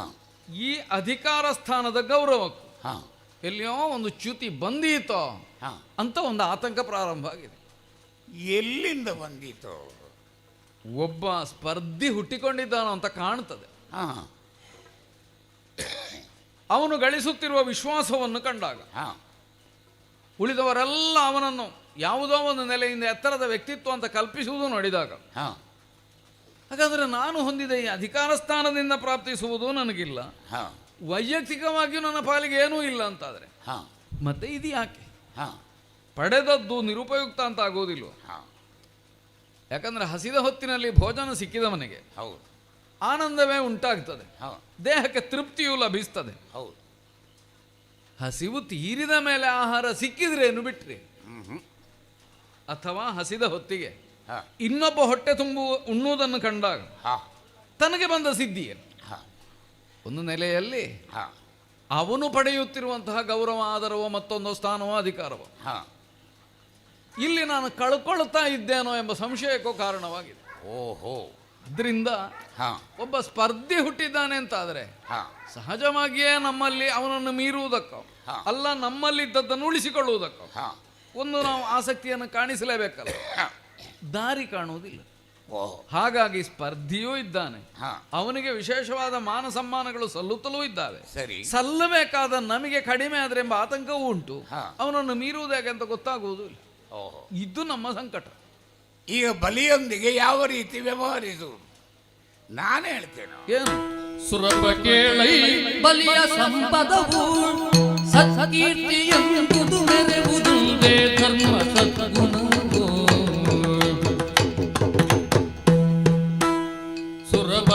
ಈ ಅಧಿಕಾರ ಸ್ಥಾನದ ಗೌರವಕ್ಕೂ ಹಾ ಎಲ್ಲಿಯೋ ಒಂದು ಚ್ಯುತಿ ಬಂದೀತೋ ಹಾ ಅಂತ ಒಂದು ಆತಂಕ ಪ್ರಾರಂಭ ಆಗಿದೆ. ಎಲ್ಲಿಂದ ಬಂದೀತು? ಒಬ್ಬ ಸ್ಪರ್ಧಿ ಹುಟ್ಟಿಕೊಂಡಿದ್ದಾನೋ ಅಂತ ಕಾಣ್ತದೆ. ಹಾ ಅವನು ಗಳಿಸುತ್ತಿರುವ ವಿಶ್ವಾಸವನ್ನು ಕಂಡಾಗ ಹಾ ಉಳಿದವರೆಲ್ಲ ಅವನನ್ನು ಯಾವುದೋ ಒಂದು ನೆಲೆಯಿಂದ ಎತ್ತರದ ವ್ಯಕ್ತಿತ್ವ ಅಂತ ಕಲ್ಪಿಸುವುದು ನೋಡಿದಾಗ ಹಾ ಹಾಗಾದರೆ ನಾನು ಹೊಂದಿದ ಈ ಅಧಿಕಾರ ಸ್ಥಾನದಿಂದ ಪ್ರಾಪ್ತಿಸುವುದು ನನಗಿಲ್ಲ, ಹಾ ವೈಯಕ್ತಿಕವಾಗಿಯೂ ನನ್ನ ಪಾಲಿಗೆ ಏನೂ ಇಲ್ಲ ಅಂತಾದರೆ ಹಾ ಮತ್ತೆ ಇದು ಯಾಕೆ? ಹಾ ಪಡೆದದ್ದು ನಿರುಪಯುಕ್ತ ಅಂತ ಆಗೋದಿಲ್ಲ. ಹಾ ಯಾಕಂದರೆ ಹಸಿದ ಹೊತ್ತಿನಲ್ಲಿ ಭೋಜನ ಸಿಕ್ಕಿದವನಿಗೆ ಹೌದು ಆನಂದವೇ ಉಂಟಾಗ್ತದೆ, ಹಾ ದೇಹಕ್ಕೆ ತೃಪ್ತಿಯೂ ಲಭಿಸ್ತದೆ. ಹೌದು. ಹಸಿವು ತೀರಿದ ಮೇಲೆ ಆಹಾರ ಸಿಕ್ಕಿದ್ರೇನು ಬಿಟ್ರಿ, ಅಥವಾ ಹಸಿದ ಹೊತ್ತಿಗೆ ಹಾ ಇನ್ನೊಬ್ಬ ಹೊಟ್ಟೆ ತುಂಬು ಉಣ್ಣುವುದನ್ನು ಕಂಡಾಗ ಹಾ ತನಗೆ ಬಂದ ಸಿದ್ಧಿ ಏನು? ಹಾ ಒಂದು ನೆಲೆಯಲ್ಲಿ ಹಾ ಅವನು ಪಡೆಯುತ್ತಿರುವಂತಹ ಗೌರವ, ಆದರವೋ, ಮತ್ತೊಂದು ಸ್ಥಾನವೋ, ಅಧಿಕಾರವೋ ಹಾ ಇಲ್ಲಿ ನಾನು ಕಳ್ಕೊಳ್ತಾ ಇದ್ದೇನೋ ಎಂಬ ಸಂಶಯಕ್ಕೂ ಕಾರಣವಾಗಿದೆ. ಓಹೋ. ಅದರಿಂದ ಹಾ ಒಬ್ಬ ಸ್ಪರ್ಧಿ ಹುಟ್ಟಿದ್ದಾನೆ ಅಂತಾದರೆ ಹಾ ಸಹಜವಾಗಿಯೇ ನಮ್ಮಲ್ಲಿ ಅವನನ್ನು ಮೀರುವುದಕ್ಕೋ ಹಾ. ಅಲ್ಲ ನಮ್ಮಲ್ಲಿದ್ದದ್ದನ್ನು ಉಳಿಸಿಕೊಳ್ಳುವುದಕ್ಕೋ ಹಾ ಒಂದು ನಾವು ಆಸಕ್ತಿಯನ್ನು ಕಾಣಿಸಲೇಬೇಕಲ್ಲ. ಹಾ. ದಾರಿ ಕಾಣುವುದಿಲ್ಲ. ಓಹೋ. ಹಾಗಾಗಿ ಸ್ಪರ್ಧಿಯೂ ಇದ್ದಾನೆ, ಹಾ ಅವನಿಗೆ ವಿಶೇಷವಾದ ಮಾನ ಸಮ್ಮಾನಗಳು ಸಲ್ಲುತ್ತಲೂ ಇದ್ದಾವೆ. ಸರಿ. ಸಲ್ಲಬೇಕಾದ ನಮಗೆ ಕಡಿಮೆ ಆದ್ರೆ ಎಂಬ ಆತಂಕವೂ ಉಂಟು. ಹಾ. ಅವನನ್ನು ಮೀರುವುದು ಹೇಗೆ ಅಂತ ಗೊತ್ತಾಗುವುದು ಇಲ್ಲ. ಓಹೋ. ಇದು ನಮ್ಮ ಸಂಕಟ. ಈಗ ಬಲಿಯೊಂದಿಗೆ ಯಾವ ರೀತಿ ವ್ಯವಹರಿಸುವುದು ನಾನು ಹೇಳ್ತೇನೆ. ಏನು? ಸುರಪ ಕೇಳೈ ಬಲಿಯ ಸಂಪದವು ಸತ್ಕೀರ್ತಿಯೆಂಬುದು ಮೆರೆವುದುದೇ ಧರ್ಮ ಸದ್ಗುಣವು. ಸುರಪ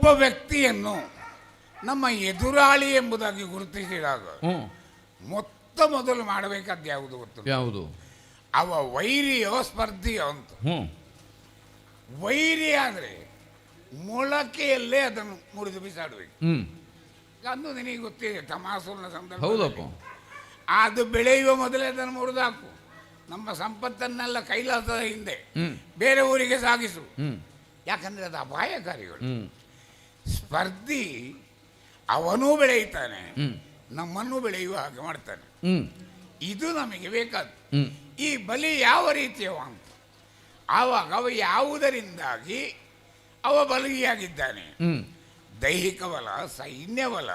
ಒಬ್ಬ ವ್ಯಕ್ತಿಯನ್ನು ನಮ್ಮ ಎದುರಾಳಿ ಎಂಬುದಾಗಿ ಗುರುತಿಸಿದಾಗ ಮೊತ್ತ ಮೊದಲು ಮಾಡಬೇಕಾದ ಯಾವುದು ಗೊತ್ತು? ಯಾವುದು? ಅವ ವೈರಿಯೋ ಸ್ಪರ್ಧಿಯೋ ಅಂತ. ವೈರಿ ಆದರೆ ಮೊಳಕೆಯಲ್ಲೇ ಅದನ್ನು ಮುರಿದು ಬಿಸಾಡಬೇಕು. ಅಂದು ನಿನಗೆ ಗೊತ್ತಿದೆ ತಮಾಸುರನ ಸಂದರ್ಭ. ಅದು ಬೆಳೆಯುವ ಮೊದಲೇ ಅದನ್ನು ಮುರಿದು ಹಾಕು. ನಮ್ಮ ಸಂಪತ್ತನ್ನೆಲ್ಲ ಕೈಲಾಸದ ಹಿಂದೆ ಬೇರೆ ಊರಿಗೆ ಸಾಗಿಸು. ಯಾಕಂದ್ರೆ ಅದು ಅಪಾಯಕಾರಿಗಳು. ಸ್ಪರ್ಧಿ ಅವನೂ ಬೆಳೆಯುತ್ತಾನೆ, ನಮ್ಮನ್ನು ಬೆಳೆಯುವ ಹಾಗೆ ಮಾಡ್ತಾನೆ. ಇದು ನಮಗೆ ಬೇಕಾದ. ಈ ಬಲಿ ಯಾವ ರೀತಿಯವ ಅಂತ ಆವಾಗ ಅವ ಯಾವುದರಿಂದಾಗಿ ಅವ ಬಲಿಯಾಗಿದ್ದಾನೆ, ದೈಹಿಕ ಬಲ, ಸೈನ್ಯ ಬಲ,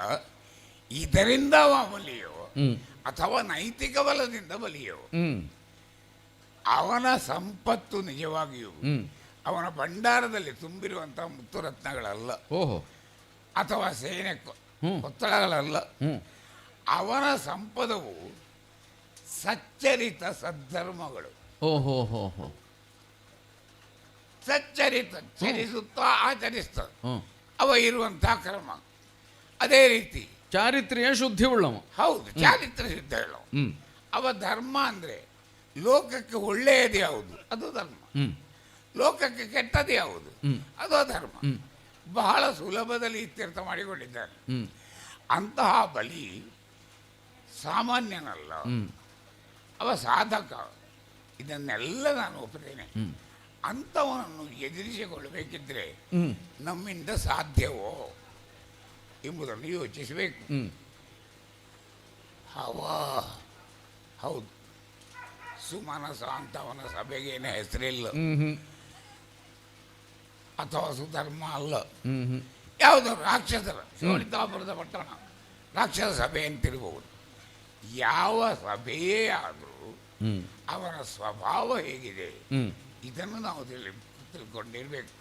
ಇದರಿಂದ ಅವ ಬಲಿಯೋ ಅಥವಾ ನೈತಿಕ ಬಲದಿಂದ ಬಲಿಯೋ? ಅವನ ಸಂಪತ್ತು ನಿಜವಾಗಿಯೂ ಅವನ ಭಂಡಾರದಲ್ಲಿ ತುಂಬಿರುವಂತಹ ಮುತ್ತುರತ್ನಗಳಲ್ಲ, ಅಥವಾ ಸೇನೆ ಒತ್ತಡಗಳಲ್ಲ. ಅವನ ಸಂಪದವು ಸಚ್ಚರಿತ ಸದ್ಧರ್ಮಗಳು. ಸಚ್ಚರಿತ ಚರಿಸುತ್ತಾ ಆಚರಿಸ್ತದೆ ಅವ ಇರುವಂತಹ ಕ್ರಮ. ಅದೇ ರೀತಿ ಚಾರಿತ್ರ್ಯ ಶುದ್ಧಿ ಉಳ್ಳವ. ಹೌದು, ಚಾರಿತ್ರ್ಯ ಶುದ್ಧ ಹೇಳವ. ಅವ ಧರ್ಮ ಅಂದ್ರೆ ಲೋಕಕ್ಕೆ ಒಳ್ಳೆಯದು ಯಾವುದು ಅದು ಧರ್ಮ, ಲೋಕಕ್ಕೆ ಕೆಟ್ಟದ್ದು ಯಾವುದು ಅದು ಅಧರ್ಮ. ಬಹಳ ಸುಲಭದಲ್ಲಿ ಇತ್ಯರ್ಥ ಮಾಡಿಕೊಂಡಿದ್ದಾನೆ. ಅಂತಹ ಬಲಿ ಸಾಮಾನ್ಯನಲ್ಲ, ಅವ ಸಾಧಕ. ಇದನ್ನೆಲ್ಲ ನಾನು ಒಪ್ಪುತ್ತೇನೆ. ಅಂಥವನನ್ನು ಎದುರಿಸಿಕೊಳ್ಳಬೇಕಿದ್ರೆ ನಮ್ಮಿಂದ ಸಾಧ್ಯವೋ ಎಂಬುದನ್ನು ಯೋಚಿಸಬೇಕು. ಹೌದು, ಸುಮನಸ ಅಂತವನ ಸಭೆಗೇನೆ ಹೆಸರಿಲ್ಲ, ಅಥವಾ ಸುಧರ್ಮ ಅಲ್ಲ. ಯಾವುದೋ ರಾಕ್ಷಸರ ಶೋಣಿತಾಪುರದ ಪಟ್ಟಣ ರಾಕ್ಷಸ ಸಭೆ ಅಂತಿರಬಹುದು. ಯಾವ ಸಭೆಯೇ ಆದರೂ ಅವನ ಸ್ವಭಾವ ಹೇಗಿದೆ ಇದನ್ನು ನಾವು ತಿಳ್ಕೊಂಡಿರ್ಬೇಕು.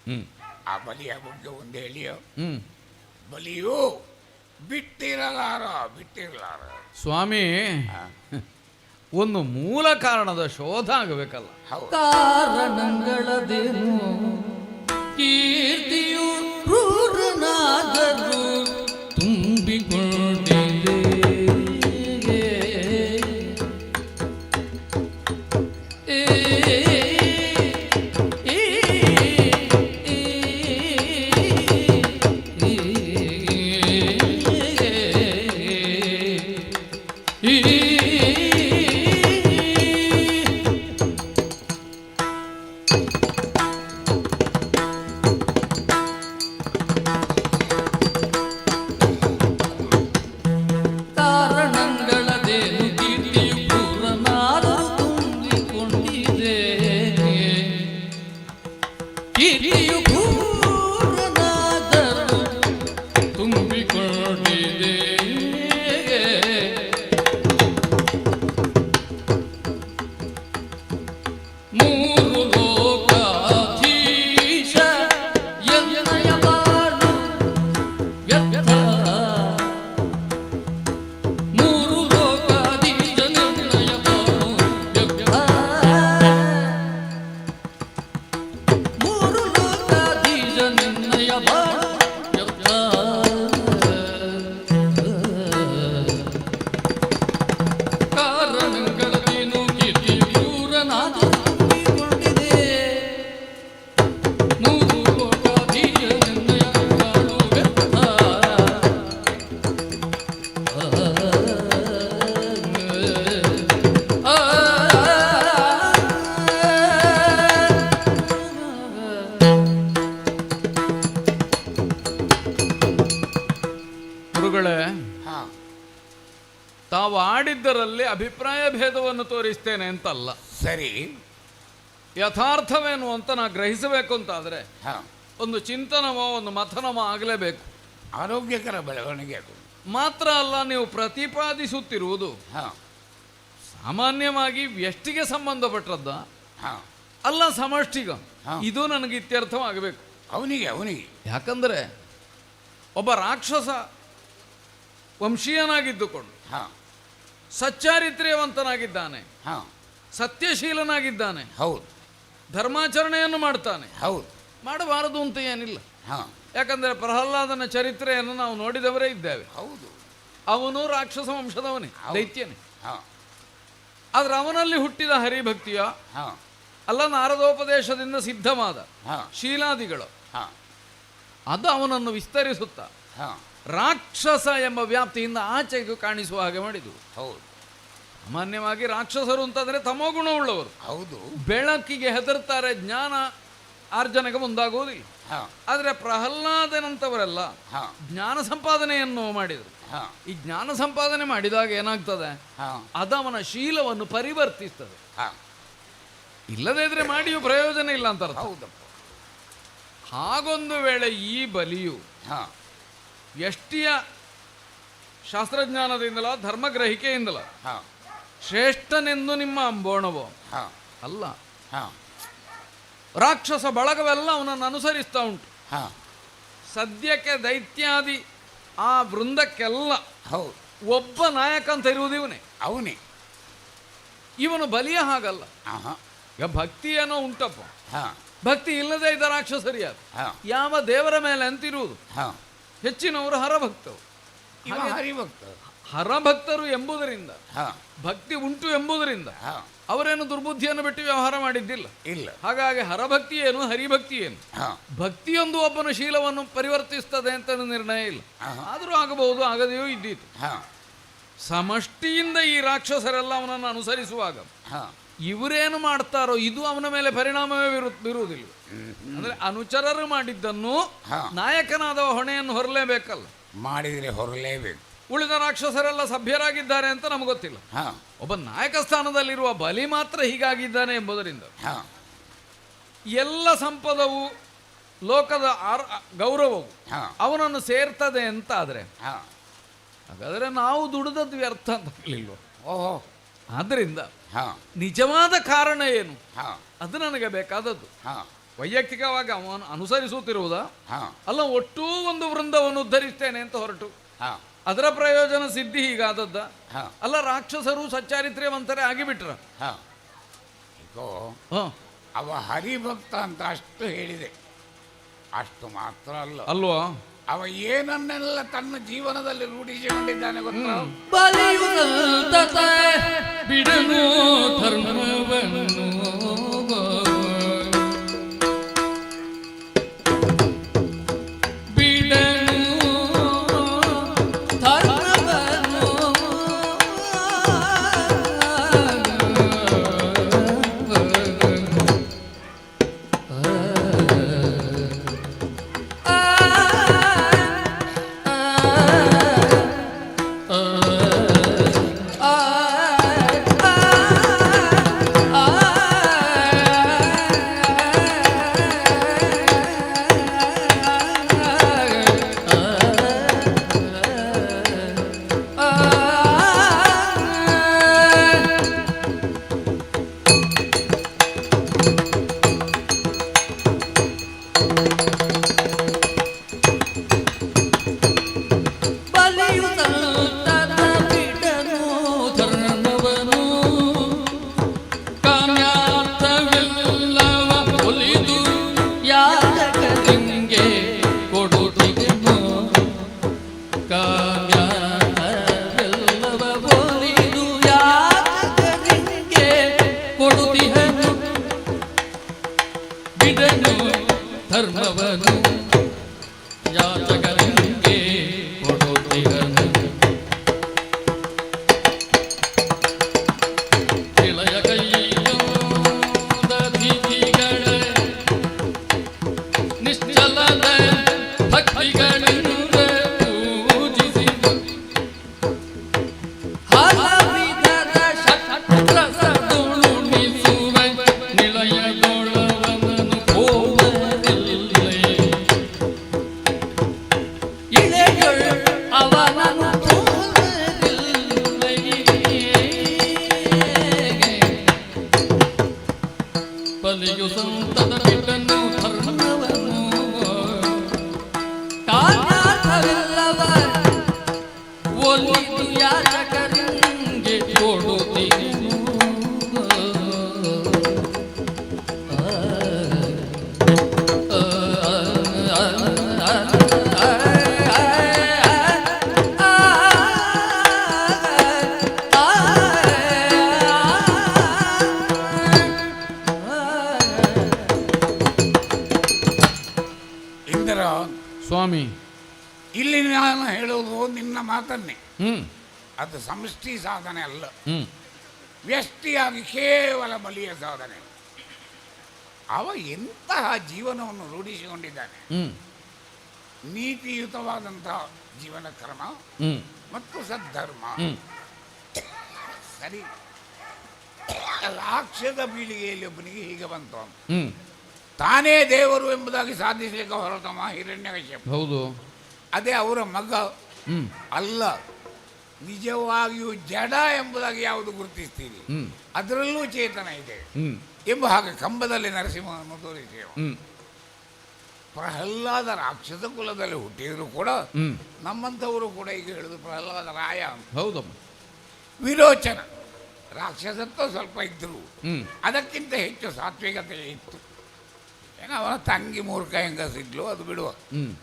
ಆ ಬಲಿಯ ಬಗ್ಗೆ ಒಂದು ಹೇಳಿಯೋ, ಬಲಿಯು ಬಿಟ್ಟಿರಲಾರ. ಸ್ವಾಮಿ, ಒಂದು ಮೂಲ ಕಾರಣದ ಶೋಧ ಆಗಬೇಕಲ್ಲ. ಕಾರಣಗಳದೇನು ಕೀರ್ತಿಯು ಕ್ರೂರನಾದರೂ ತುಂಬಿಕೊಂಡಿದೆ. ತಾವು ಆಡಿದ್ದರಲ್ಲಿ ಅಭಿಪ್ರಾಯ ಭೇದವನ್ನು ತೋರಿಸ್ತೇನೆ ಅಂತಲ್ಲ. ಸರಿ, ಯಥಾರ್ಥವೇನು ಅಂತ ನಾ ಗ್ರಹಿಸಬೇಕು ಅಂತಾದರೆ ಒಂದು ಚಿಂತನವೋ ಒಂದು ಮಥನವೋ ಆಗಲೇಬೇಕು. ಆರೋಗ್ಯಕರ ಬೆಳವಣಿಗೆ ಅದು ಮಾತ್ರ ಅಲ್ಲ. ನೀವು ಪ್ರತಿಪಾದಿಸುತ್ತಿರುವುದು ಸಾಮಾನ್ಯವಾಗಿ ವ್ಯಷ್ಟಿಗೆ ಸಂಬಂಧಪಟ್ಟದ್ದ ಅಲ್ಲ, ಸಮಷ್ಟಿಗ. ಇದು ನನಗೆ ಇತ್ಯರ್ಥವಾಗಬೇಕು. ಅವನಿಗೆ ಯಾಕಂದರೆ ಒಬ್ಬ ರಾಕ್ಷಸ ವಂಶೀಯನಾಗಿದ್ದುಕೊಂಡು ಸಚ್ಚಾರಿತ್ರ್ಯವಂತನಾಗಿದ್ದಾನೆ, ಸತ್ಯಶೀಲನಾಗಿದ್ದಾನೆ, ಹೌದು, ಧರ್ಮಾಚರಣೆಯನ್ನು ಮಾಡ್ತಾನೆ, ಹೌದು, ಮಾಡಬಾರದು ಅಂತ ಏನಿಲ್ಲ. ಯಾಕಂದರೆ ಪ್ರಹ್ಲಾದನ ಚರಿತ್ರೆಯನ್ನು ನಾವು ನೋಡಿದವರೇ ಇದ್ದೇವೆ. ಹೌದು, ಅವನು ರಾಕ್ಷಸ ವಂಶದವನೇ, ದೈತ್ಯನೇ. ಹಾ, ಆದರೆ ಅವನಲ್ಲಿ ಹುಟ್ಟಿದ ಹರಿಭಕ್ತಿಯ ಹಾ, ಅಲ್ಲ ನಾರದೋಪದೇಶದಿಂದ ಸಿದ್ಧವಾದ ಹಾ, ಶೀಲಾದಿಗಳು ಹಾ, ಅದು ಅವನನ್ನು ವಿಸ್ತರಿಸುತ್ತಾ ಹಾ, ರಾಕ್ಷಸ ಎಂಬ ವ್ಯಾಪ್ತಿಯಿಂದ ಆಚೆಗೂ ಕಾಣಿಸುವ ಹಾಗೆ ಮಾಡಿದರು. ಹೌದು. ಸಾಮಾನ್ಯವಾಗಿ ರಾಕ್ಷಸರು ಅಂತಂದರೆ ತಮೋಗುಣವುಳ್ಳವರು. ಹೌದು. ಬೆಳಕಿಗೆ ಹೆದರ್ತಾರೆ, ಜ್ಞಾನ ಆರ್ಜನೆಗೆ ಮುಂದಾಗುವುದಿಲ್ಲ. ಆದರೆ ಪ್ರಹ್ಲಾದನಂತವರೆಲ್ಲ ಜ್ಞಾನ ಸಂಪಾದನೆಯನ್ನು ಮಾಡಿದರು. ಈ ಜ್ಞಾನ ಸಂಪಾದನೆ ಮಾಡಿದಾಗ ಏನಾಗ್ತದೆ, ಅದವನ ಶೀಲವನ್ನು ಪರಿವರ್ತಿಸ್ತದೆ. ಇಲ್ಲದೇ ಇದ್ರೆ ಮಾಡಿಯೂ ಪ್ರಯೋಜನ ಇಲ್ಲ ಅಂತ ಅರ್ಥ. ಹಾಗೊಂದು ವೇಳೆ ಈ ಬಲಿಯು ಎಷ್ಟಿಯ ಶಾಸ್ತ್ರಜ್ಞಾನದಿಂದಲ ಧರ್ಮಗ್ರಹಿಕೆಯಿಂದಲ ಶ್ರೇಷ್ಠನೆಂದು ನಿಮ್ಮ ಅಂಬೋಣವೋ ಅಲ್ಲ, ರಾಕ್ಷಸ ಬಳಗವೆಲ್ಲ ಅವನನ್ನು ಅನುಸರಿಸ್ತಾ ಉಂಟು. ಸದ್ಯಕ್ಕೆ ದೈತ್ಯಾದಿ ಆ ವೃಂದಕ್ಕೆಲ್ಲ ಒಬ್ಬ ನಾಯಕ ಅಂತ ಇರುವುದು ಅವನೇ. ಇವನು ಬಲಿಯ ಹಾಗಲ್ಲ. ಈಗ ಭಕ್ತಿ ಏನೋ ಉಂಟಪ್ಪ, ಭಕ್ತಿ ಇಲ್ಲದೆ ಇದ್ದ ರಾಕ್ಷಸರಿಯಾದ ಯಾವ ದೇವರ ಮೇಲೆ ಅಂತಿರುವುದು. ಹೆಚ್ಚಿನವರು ಹರಭಕ್ತರು. ಹರಭಕ್ತರು ಎಂಬುದರಿಂದ, ಭಕ್ತಿ ಉಂಟು ಎಂಬುದರಿಂದ ಅವರೇನು ದುರ್ಬುದ್ಧಿಯನ್ನು ಬಿಟ್ಟು ವ್ಯವಹಾರ ಮಾಡಿದ್ದಿಲ್ಲ. ಹಾಗಾಗಿ ಹರಭಕ್ತಿ ಏನು, ಹರಿಭಕ್ತಿ ಏನು, ಭಕ್ತಿಯೊಂದು ಒಬ್ಬನ ಶೀಲವನ್ನು ಪರಿವರ್ತಿಸ್ತದೆ ಅಂತ ನಿರ್ಣಯ ಇಲ್ಲ. ಆದರೂ ಆಗಬಹುದು, ಆಗದೆಯೂ ಇದ್ದೀತು. ಸಮಷ್ಟಿಯಿಂದ ಈ ರಾಕ್ಷಸರೆಲ್ಲ ಅವನನ್ನು ಅನುಸರಿಸುವಾಗ ಇವರೇನು ಮಾಡ್ತಾರೋ ಇದು ಅವನ ಮೇಲೆ ಪರಿಣಾಮವೇ ಬೀರುವುದಿಲ್ಲ. ಅಂದ್ರೆ ಅನುಚರರು ಮಾಡಿದ್ದನ್ನು ನಾಯಕನಾದ ಹೊಣೆಯನ್ನು ಹೊರಲೇಬೇಕಲ್ಲ, ಮಾಡಿದರೆ ಹೊರಲೇಬೇಕು. ಉಳಿದ ರಾಕ್ಷಸರೆಲ್ಲ ಸಭ್ಯರಾಗಿದ್ದಾರೆ ಅಂತ ನಮ್ಗೆ ಗೊತ್ತಿಲ್ಲ. ಒಬ್ಬ ನಾಯಕ ಸ್ಥಾನದಲ್ಲಿರುವ ಬಲಿ ಮಾತ್ರ ಹೀಗಾಗಿದ್ದಾನೆ ಎಂಬುದರಿಂದ ಎಲ್ಲ ಸಂಪದವು, ಲೋಕದ ಗೌರವವು ಅವನನ್ನು ಸೇರ್ತದೆ ಅಂತ ಆದರೆ ಹಾಗಾದರೆ ನಾವು ದುಡಿದದ್ದು ವ್ಯರ್ಥ ಅಂತ ಹೇಳಿಲ್ವ? ಓಹೋ, ಆದ್ದರಿಂದ ನಿಜವಾದ ಕಾರಣ ಏನು ಅದು ನನಗೆ ಬೇಕಾದದ್ದು. ವೈಯಕ್ತಿಕವಾಗಿ ಅವನು ಅನುಸರಿಸುತ್ತಿರುವುದಾ ಅಲ್ಲ ಒಟ್ಟೂ ಒಂದು ವೃಂದವನ್ನು ಉದ್ಧರಿಸ್ತೇನೆ ಅಂತ ಹೊರಟು ಅದರ ಪ್ರಯೋಜನ ಸಿದ್ಧಿ ಹೀಗಾದದ್ದ ಅಲ್ಲ, ರಾಕ್ಷಸರು ಸಚ್ಚಾರಿತ್ರ್ಯವಂತರೇ ಆಗಿಬಿಟ್ರ. ಅವ ಹರಿಭಕ್ತ ಅಂತ ಅಷ್ಟು ಹೇಳಿದೆ, ಅಷ್ಟು ಮಾತ್ರ ಅಲ್ಲ ಅಲ್ವಾ, ಅವ ಏನನ್ನೆಲ್ಲ ತನ್ನ ಜೀವನದಲ್ಲಿ ರೂಢಿಸಿಕೊಂಡಿದ್ದಾನೆ ಗೊತ್ತಾ? ಬಿಡನು ಧರ್ಮವನ್ನು ಸ್ವಾಮಿ, ಇಲ್ಲಿ ನಾನು ಹೇಳುವುದು ನಿನ್ನ ಮಾತನ್ನೇ. ಹ್ಮ್ ಅದು ಸಮಷ್ಟಿ ಸಾಧನೆ ಅಲ್ಲ, ಹ್ಮ್ ವ್ಯಷ್ಟಿಯಾಗಿ ಕೇವಲ ಬಲಿಯ ಸಾಧನೆ. ಅವ ಎಂತಹ ಜೀವನವನ್ನು ರೂಢಿಸಿಕೊಂಡಿದ್ದಾನೆ. ಹ್ಮ್ ನೀತಿಯುತವಾದಂತಹ ಜೀವನ ಕ್ರಮ ಹ್ಮ್ ಮತ್ತು ಸದ್ಧರ್ಮ. ಹ್ಮ್ ಸರಿ, ರಾಕ್ಷಸ ಪೀಳಿಗೆಯಲ್ಲಿ ಒಬ್ಬನಿಗೆ ಹೀಗೆ ಬಂತು ಅಂತ. ಹ್ಮ್ ತಾನೇ ದೇವರು ಎಂಬುದಾಗಿ ಸಾಧಿಸಲಿಕ್ಕೆ ಹೊರತಮ ಹಿರಣ್ಯಕಶ್ಯಪ. ಹೌದು. ಅದೇ ಅವರ ಮಗ ಹ್ಮ್ ಅಲ್ಲ, ನಿಜವಾಗಿಯೂ ಜಡ ಎಂಬುದಾಗಿ ಯಾವುದು ಗುರುತಿಸ್ತೀರಿ, ಹ್ಮ್ ಅದರಲ್ಲೂ ಚೇತನ ಇದೆ ಹ್ಮ್ ಎಂಬ ಹಾಗೆ ಕಂಬದಲ್ಲಿ ನರಸಿಂಹವನ್ನು ತೋರಿಸಿದೆವು. ಹ್ಮ್ ಪ್ರಹ್ಲಾದ ರಾಕ್ಷಸ ಕುಲದಲ್ಲಿ ಹುಟ್ಟಿದ್ರು ಕೂಡ ಹ್ಮ್ ನಮ್ಮಂಥವರು ಕೂಡ ಈಗ ಹೇಳುದು ಪ್ರಹ್ಲಾದ ರಾಯ ಅಂತ. ಹೌದಮ್ಮ. ವಿರೋಚನ ರಾಕ್ಷಸತ್ವ ಸ್ವಲ್ಪ ಇದ್ದರು, ಹ್ಮ್ ಅದಕ್ಕಿಂತ ಹೆಚ್ಚು ಸಾತ್ವಿಕತೆ ಇತ್ತು. ಏನೋ ಅವನ ತಂಗಿ ಮೂರ್ಖ ಹೆಂಗಸಿದ್ಲು, ಅದು ಬಿಡುವ. ಹ್ಮ್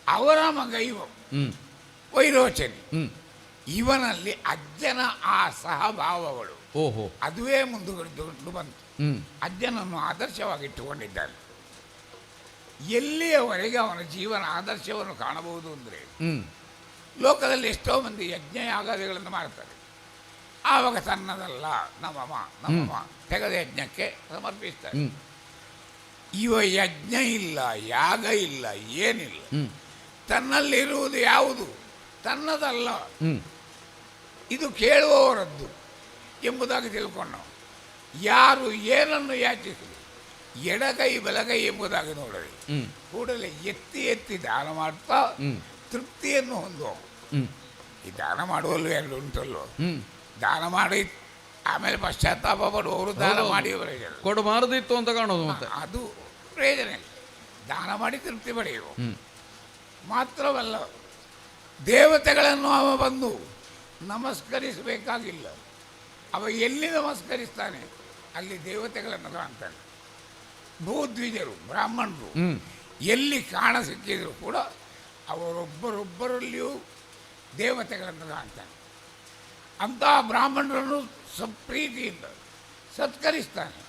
ಅವರ ಮಗ ಇವ ಹ್ಮ್ ವೈರೋಚನಿ. ಹ್ಮ್ ಇವನಲ್ಲಿ ಅಜ್ಜನ ಆ ಸಹಭಾವಗಳು ಓಹೋ ಅದುವೇ ಮುಂದುವರೆದು ಬಂತು. ಹ್ಮ್ ಅಜ್ಜನನ್ನು ಆದರ್ಶವಾಗಿಟ್ಟುಕೊಂಡಿದ್ದಾನೆ. ಎಲ್ಲಿಯವರೆಗೆ ಅವನ ಜೀವನ ಆದರ್ಶವನ್ನು ಕಾಣಬಹುದು ಅಂದರೆ, ಹ್ಮ್ ಲೋಕದಲ್ಲಿ ಎಷ್ಟೋ ಮಂದಿ ಯಜ್ಞ ಯಾಗಾದಿಗಳನ್ನು ಮಾಡ್ತಾರೆ. ಆವಾಗ ತನ್ನದಲ್ಲ ನಮ್ಮಮ್ಮ ತೆಗೆದ ಯಜ್ಞಕ್ಕೆ ಸಮರ್ಪಿಸ್ತಾರೆ. ಹ್ಮ್ ಇವ ಯಜ್ಞ ಇಲ್ಲ, ಯಾಗ ಇಲ್ಲ, ಏನಿಲ್ಲ. ಹ್ಮ್ ತನ್ನಲ್ಲಿರುವುದು ಯಾವುದು ತನ್ನದಲ್ಲ, ಹ್ಮ್ ಇದು ಕೇಳುವವರದ್ದು ಎಂಬುದಾಗಿ ತಿಳ್ಕೊಂಡು ಯಾರು ಏನನ್ನು ಯಾಚಿಸಲಿ, ಎಡಗೈ ಬಲಗೈ ಎಂಬುದಾಗಿ ನೋಡಲಿ, ಹ್ಮ್ ಕೂಡಲೇ ಎತ್ತಿ ಎತ್ತಿ ದಾನ ಮಾಡ್ತಾ ಹ್ಮ್ ತೃಪ್ತಿಯನ್ನು ಹೊಂದುವ. ಹ್ಮ್ ಈ ದಾನ ಮಾಡುವಲ್ಲೂ ಎರಡು ಉಂಟಲ್ಲೋ, ಹ್ಮ್ ದಾನ ಮಾಡಿ ಆಮೇಲೆ ಪಶ್ಚಾತ್ತಾಪ ಪಡುವವರು ದಾನ ಮಾಡಿ ಕೊಡಬಾರದಿತ್ತು ಅಂತ ಕಾಣೋದು ಮತ್ತೆ. ಅದು ಪ್ರಯೋಜನ ಇಲ್ಲ. ದಾನ ಮಾಡಿ ತೃಪ್ತಿ ಪಡೆಯುವ. ಹ್ಮ್ ಮಾತ್ರವಲ್ಲ, ದೇವತೆಗಳನ್ನು ಅವ ಬಂದು ನಮಸ್ಕರಿಸಬೇಕಾಗಿಲ್ಲ. ಅವ ಎಲ್ಲಿ ನಮಸ್ಕರಿಸ್ತಾನೆ ಅಲ್ಲಿ ದೇವತೆಗಳನ್ನು ಕಾಣ್ತಾನೆ. ಭೂದ್ವಿಜರು ಬ್ರಾಹ್ಮಣರು ಹ್ಮ್ ಎಲ್ಲಿ ಕಾಣ ಸಿಕ್ಕಿದ್ರು ಕೂಡ ಅವರೊಬ್ಬರೊಬ್ಬರಲ್ಲಿಯೂ ದೇವತೆಗಳನ್ನು ಕಾಣ್ತಾನೆ. ಅಂತಹ ಬ್ರಾಹ್ಮಣರನ್ನು ಪ್ರೀತಿಯಿಂದ ಸತ್ಕರಿಸ್ತಾನೆ,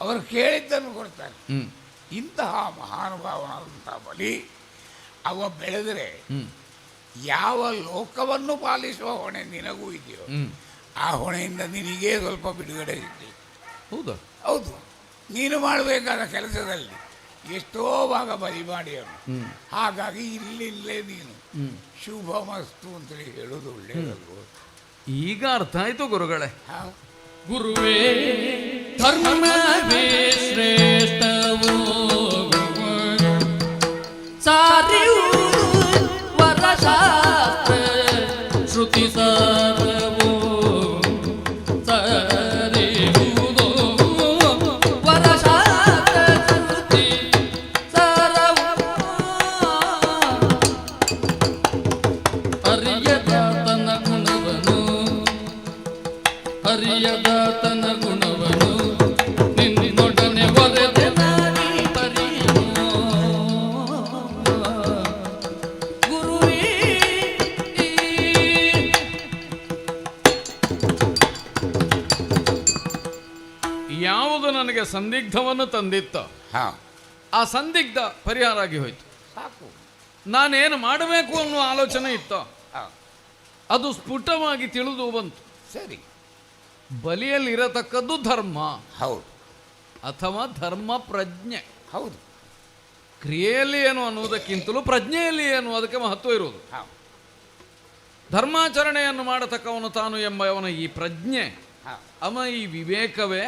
ಅವರು ಕೇಳಿದ್ದನ್ನು ಕೊಡ್ತಾನೆ. ಹ್ಮ್ ಇಂತಹ ಮಹಾನುಭಾವನಾದಂಥ ಬಲಿ ಅವ ಬೆಳೆದರೆ ಹ್ಮ್ ಯಾವ ಲೋಕವನ್ನು ಪಾಲಿಸುವ ಹೊಣೆ ನಿನಗೂ ಇದೆಯೋ ಹ್ಮ್ ಆ ಹೊಣೆಯಿಂದ ನಿನಗೇ ಸ್ವಲ್ಪ ಬಿಡುಗಡೆ ಸಿಗ್ತದೆ. ಹೌದಾ? ಹೌದು, ನೀನು ಮಾಡಬೇಕಾದ ಕೆಲಸದಲ್ಲಿ ಎಷ್ಟೋ ಭಾಗ ಬಲಿ ಮಾಡಿ ಅವನು. ಹ್ಮ್ ಹಾಗಾಗಿ ಇಲ್ಲಿಲ್ಲೇ ನೀನು ಹ್ಮ್ ಶುಭ ಮಸ್ತು ಅಂತೇಳಿ ಹೇಳೋದು ಒಳ್ಳೆಯದಲ್ವ? ಈಗ ಅರ್ಥ ಆಯ್ತು ಗುರುಗಳೇ. ಗುರುವೇ ಧರ್ಮವೇ ಶ್ರೇಷ್ಠವೋ ಸಾರಿಯುವುದು ವರಶಾಸ್ತ್ರ ಶ್ರುತಿ ಸಾರವೋ ಸಾರಿಯುವುದು ವರಶಾಸ್ತ್ರ ಶ್ರುತಿ ಸಾರವೋ ಅರಿಯದಾತನ ಗುಣವನು ಅರಿಯದಾತನ ಗುಣವನು ನಿನ್ನೊಡನೆ ಒರೆದೆ ಗುರುವೇ ಯಾವುದು ನನಗೆ ಸಂದಿಗ್ಧವನ್ನು ತಂದಿತ್ತ ಆ ಸಂದಿಗ್ಧ ಪರಿಹಾರ ಆಗಿ ಹೋಯ್ತು. ಸಾಕು. ನಾನೇನು ಮಾಡಬೇಕು ಅನ್ನುವ ಆಲೋಚನೆ ಇತ್ತ, ಅದು ಸ್ಫುಟವಾಗಿ ತಿಳಿದು ಬಂತು. ಸರಿ, ಬಲಿಯಲ್ಲಿ ಇರತಕ್ಕದ್ದು ಧರ್ಮ, ಹೌದು, ಅಥವಾ ಧರ್ಮ ಪ್ರಜ್ಞೆ. ಹೌದು. ಕ್ರಿಯೆಯಲ್ಲಿ ಏನು ಅನ್ನುವುದಕ್ಕಿಂತಲೂ ಪ್ರಜ್ಞೆಯಲ್ಲಿ ಏನು ಅದಕ್ಕೆ ಮಹತ್ವ ಇರುವುದು. ಧರ್ಮಾಚರಣೆಯನ್ನು ಮಾಡತಕ್ಕವನು ತಾನು ಎಂಬವನ ಈ ಪ್ರಜ್ಞೆ, ಅವನ ಈ ವಿವೇಕವೇ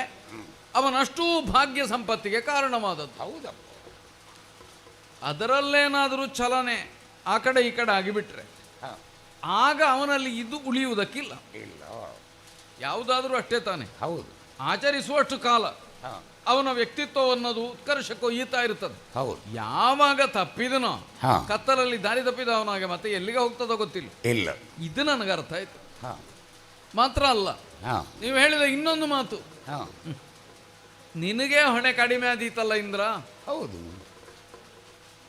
ಅವನಷ್ಟೂ ಭಾಗ್ಯ ಸಂಪತ್ತಿಗೆ ಕಾರಣವಾದದ್ದು. ಹೌದಪ್ಪ. ಅದರಲ್ಲೇನಾದರೂ ಚಲನೆ ಆ ಕಡೆ ಈ ಕಡೆ ಆಗಿಬಿಟ್ರೆ ಆಗ ಅವನಲ್ಲಿ ಇದು ಉಳಿಯುವುದಕ್ಕಿಲ್ಲ. ಇಲ್ಲ, ಯಾವುದಾದ್ರೂ ಅಷ್ಟೇ ತಾನೆ. ಹೌದು. ಆಚರಿಸುವಷ್ಟು ಕಾಲ ಅವನ ವ್ಯಕ್ತಿತ್ವವನ್ನದು ಉತ್ಕರ್ಷಕ್ಕೊಯ್ಯುತ್ತಾ ಇರ್ತದೆ. ಹೌದು. ಯಾವಾಗ ತಪ್ಪಿದನೋ ಕತ್ತಲಲ್ಲಿ ದಾರಿ ತಪ್ಪಿದವನಾಗ ಮತ್ತೆ ಎಲ್ಲಿಗೆ ಹೋಗ್ತದೋ ಗೊತ್ತಿಲ್ಲ. ಇಲ್ಲ, ಇದು ನನಗೆ ಅರ್ಥ ಆಯ್ತು. ಮಾತ್ರ ಅಲ್ಲ, ನೀವು ಹೇಳಿದ ಇನ್ನೊಂದು ಮಾತು, ನಿನಗೆ ಹೊಣೆ ಕಡಿಮೆ ಆದೀತಲ್ಲ ಇಂದ್ರ. ಹೌದು.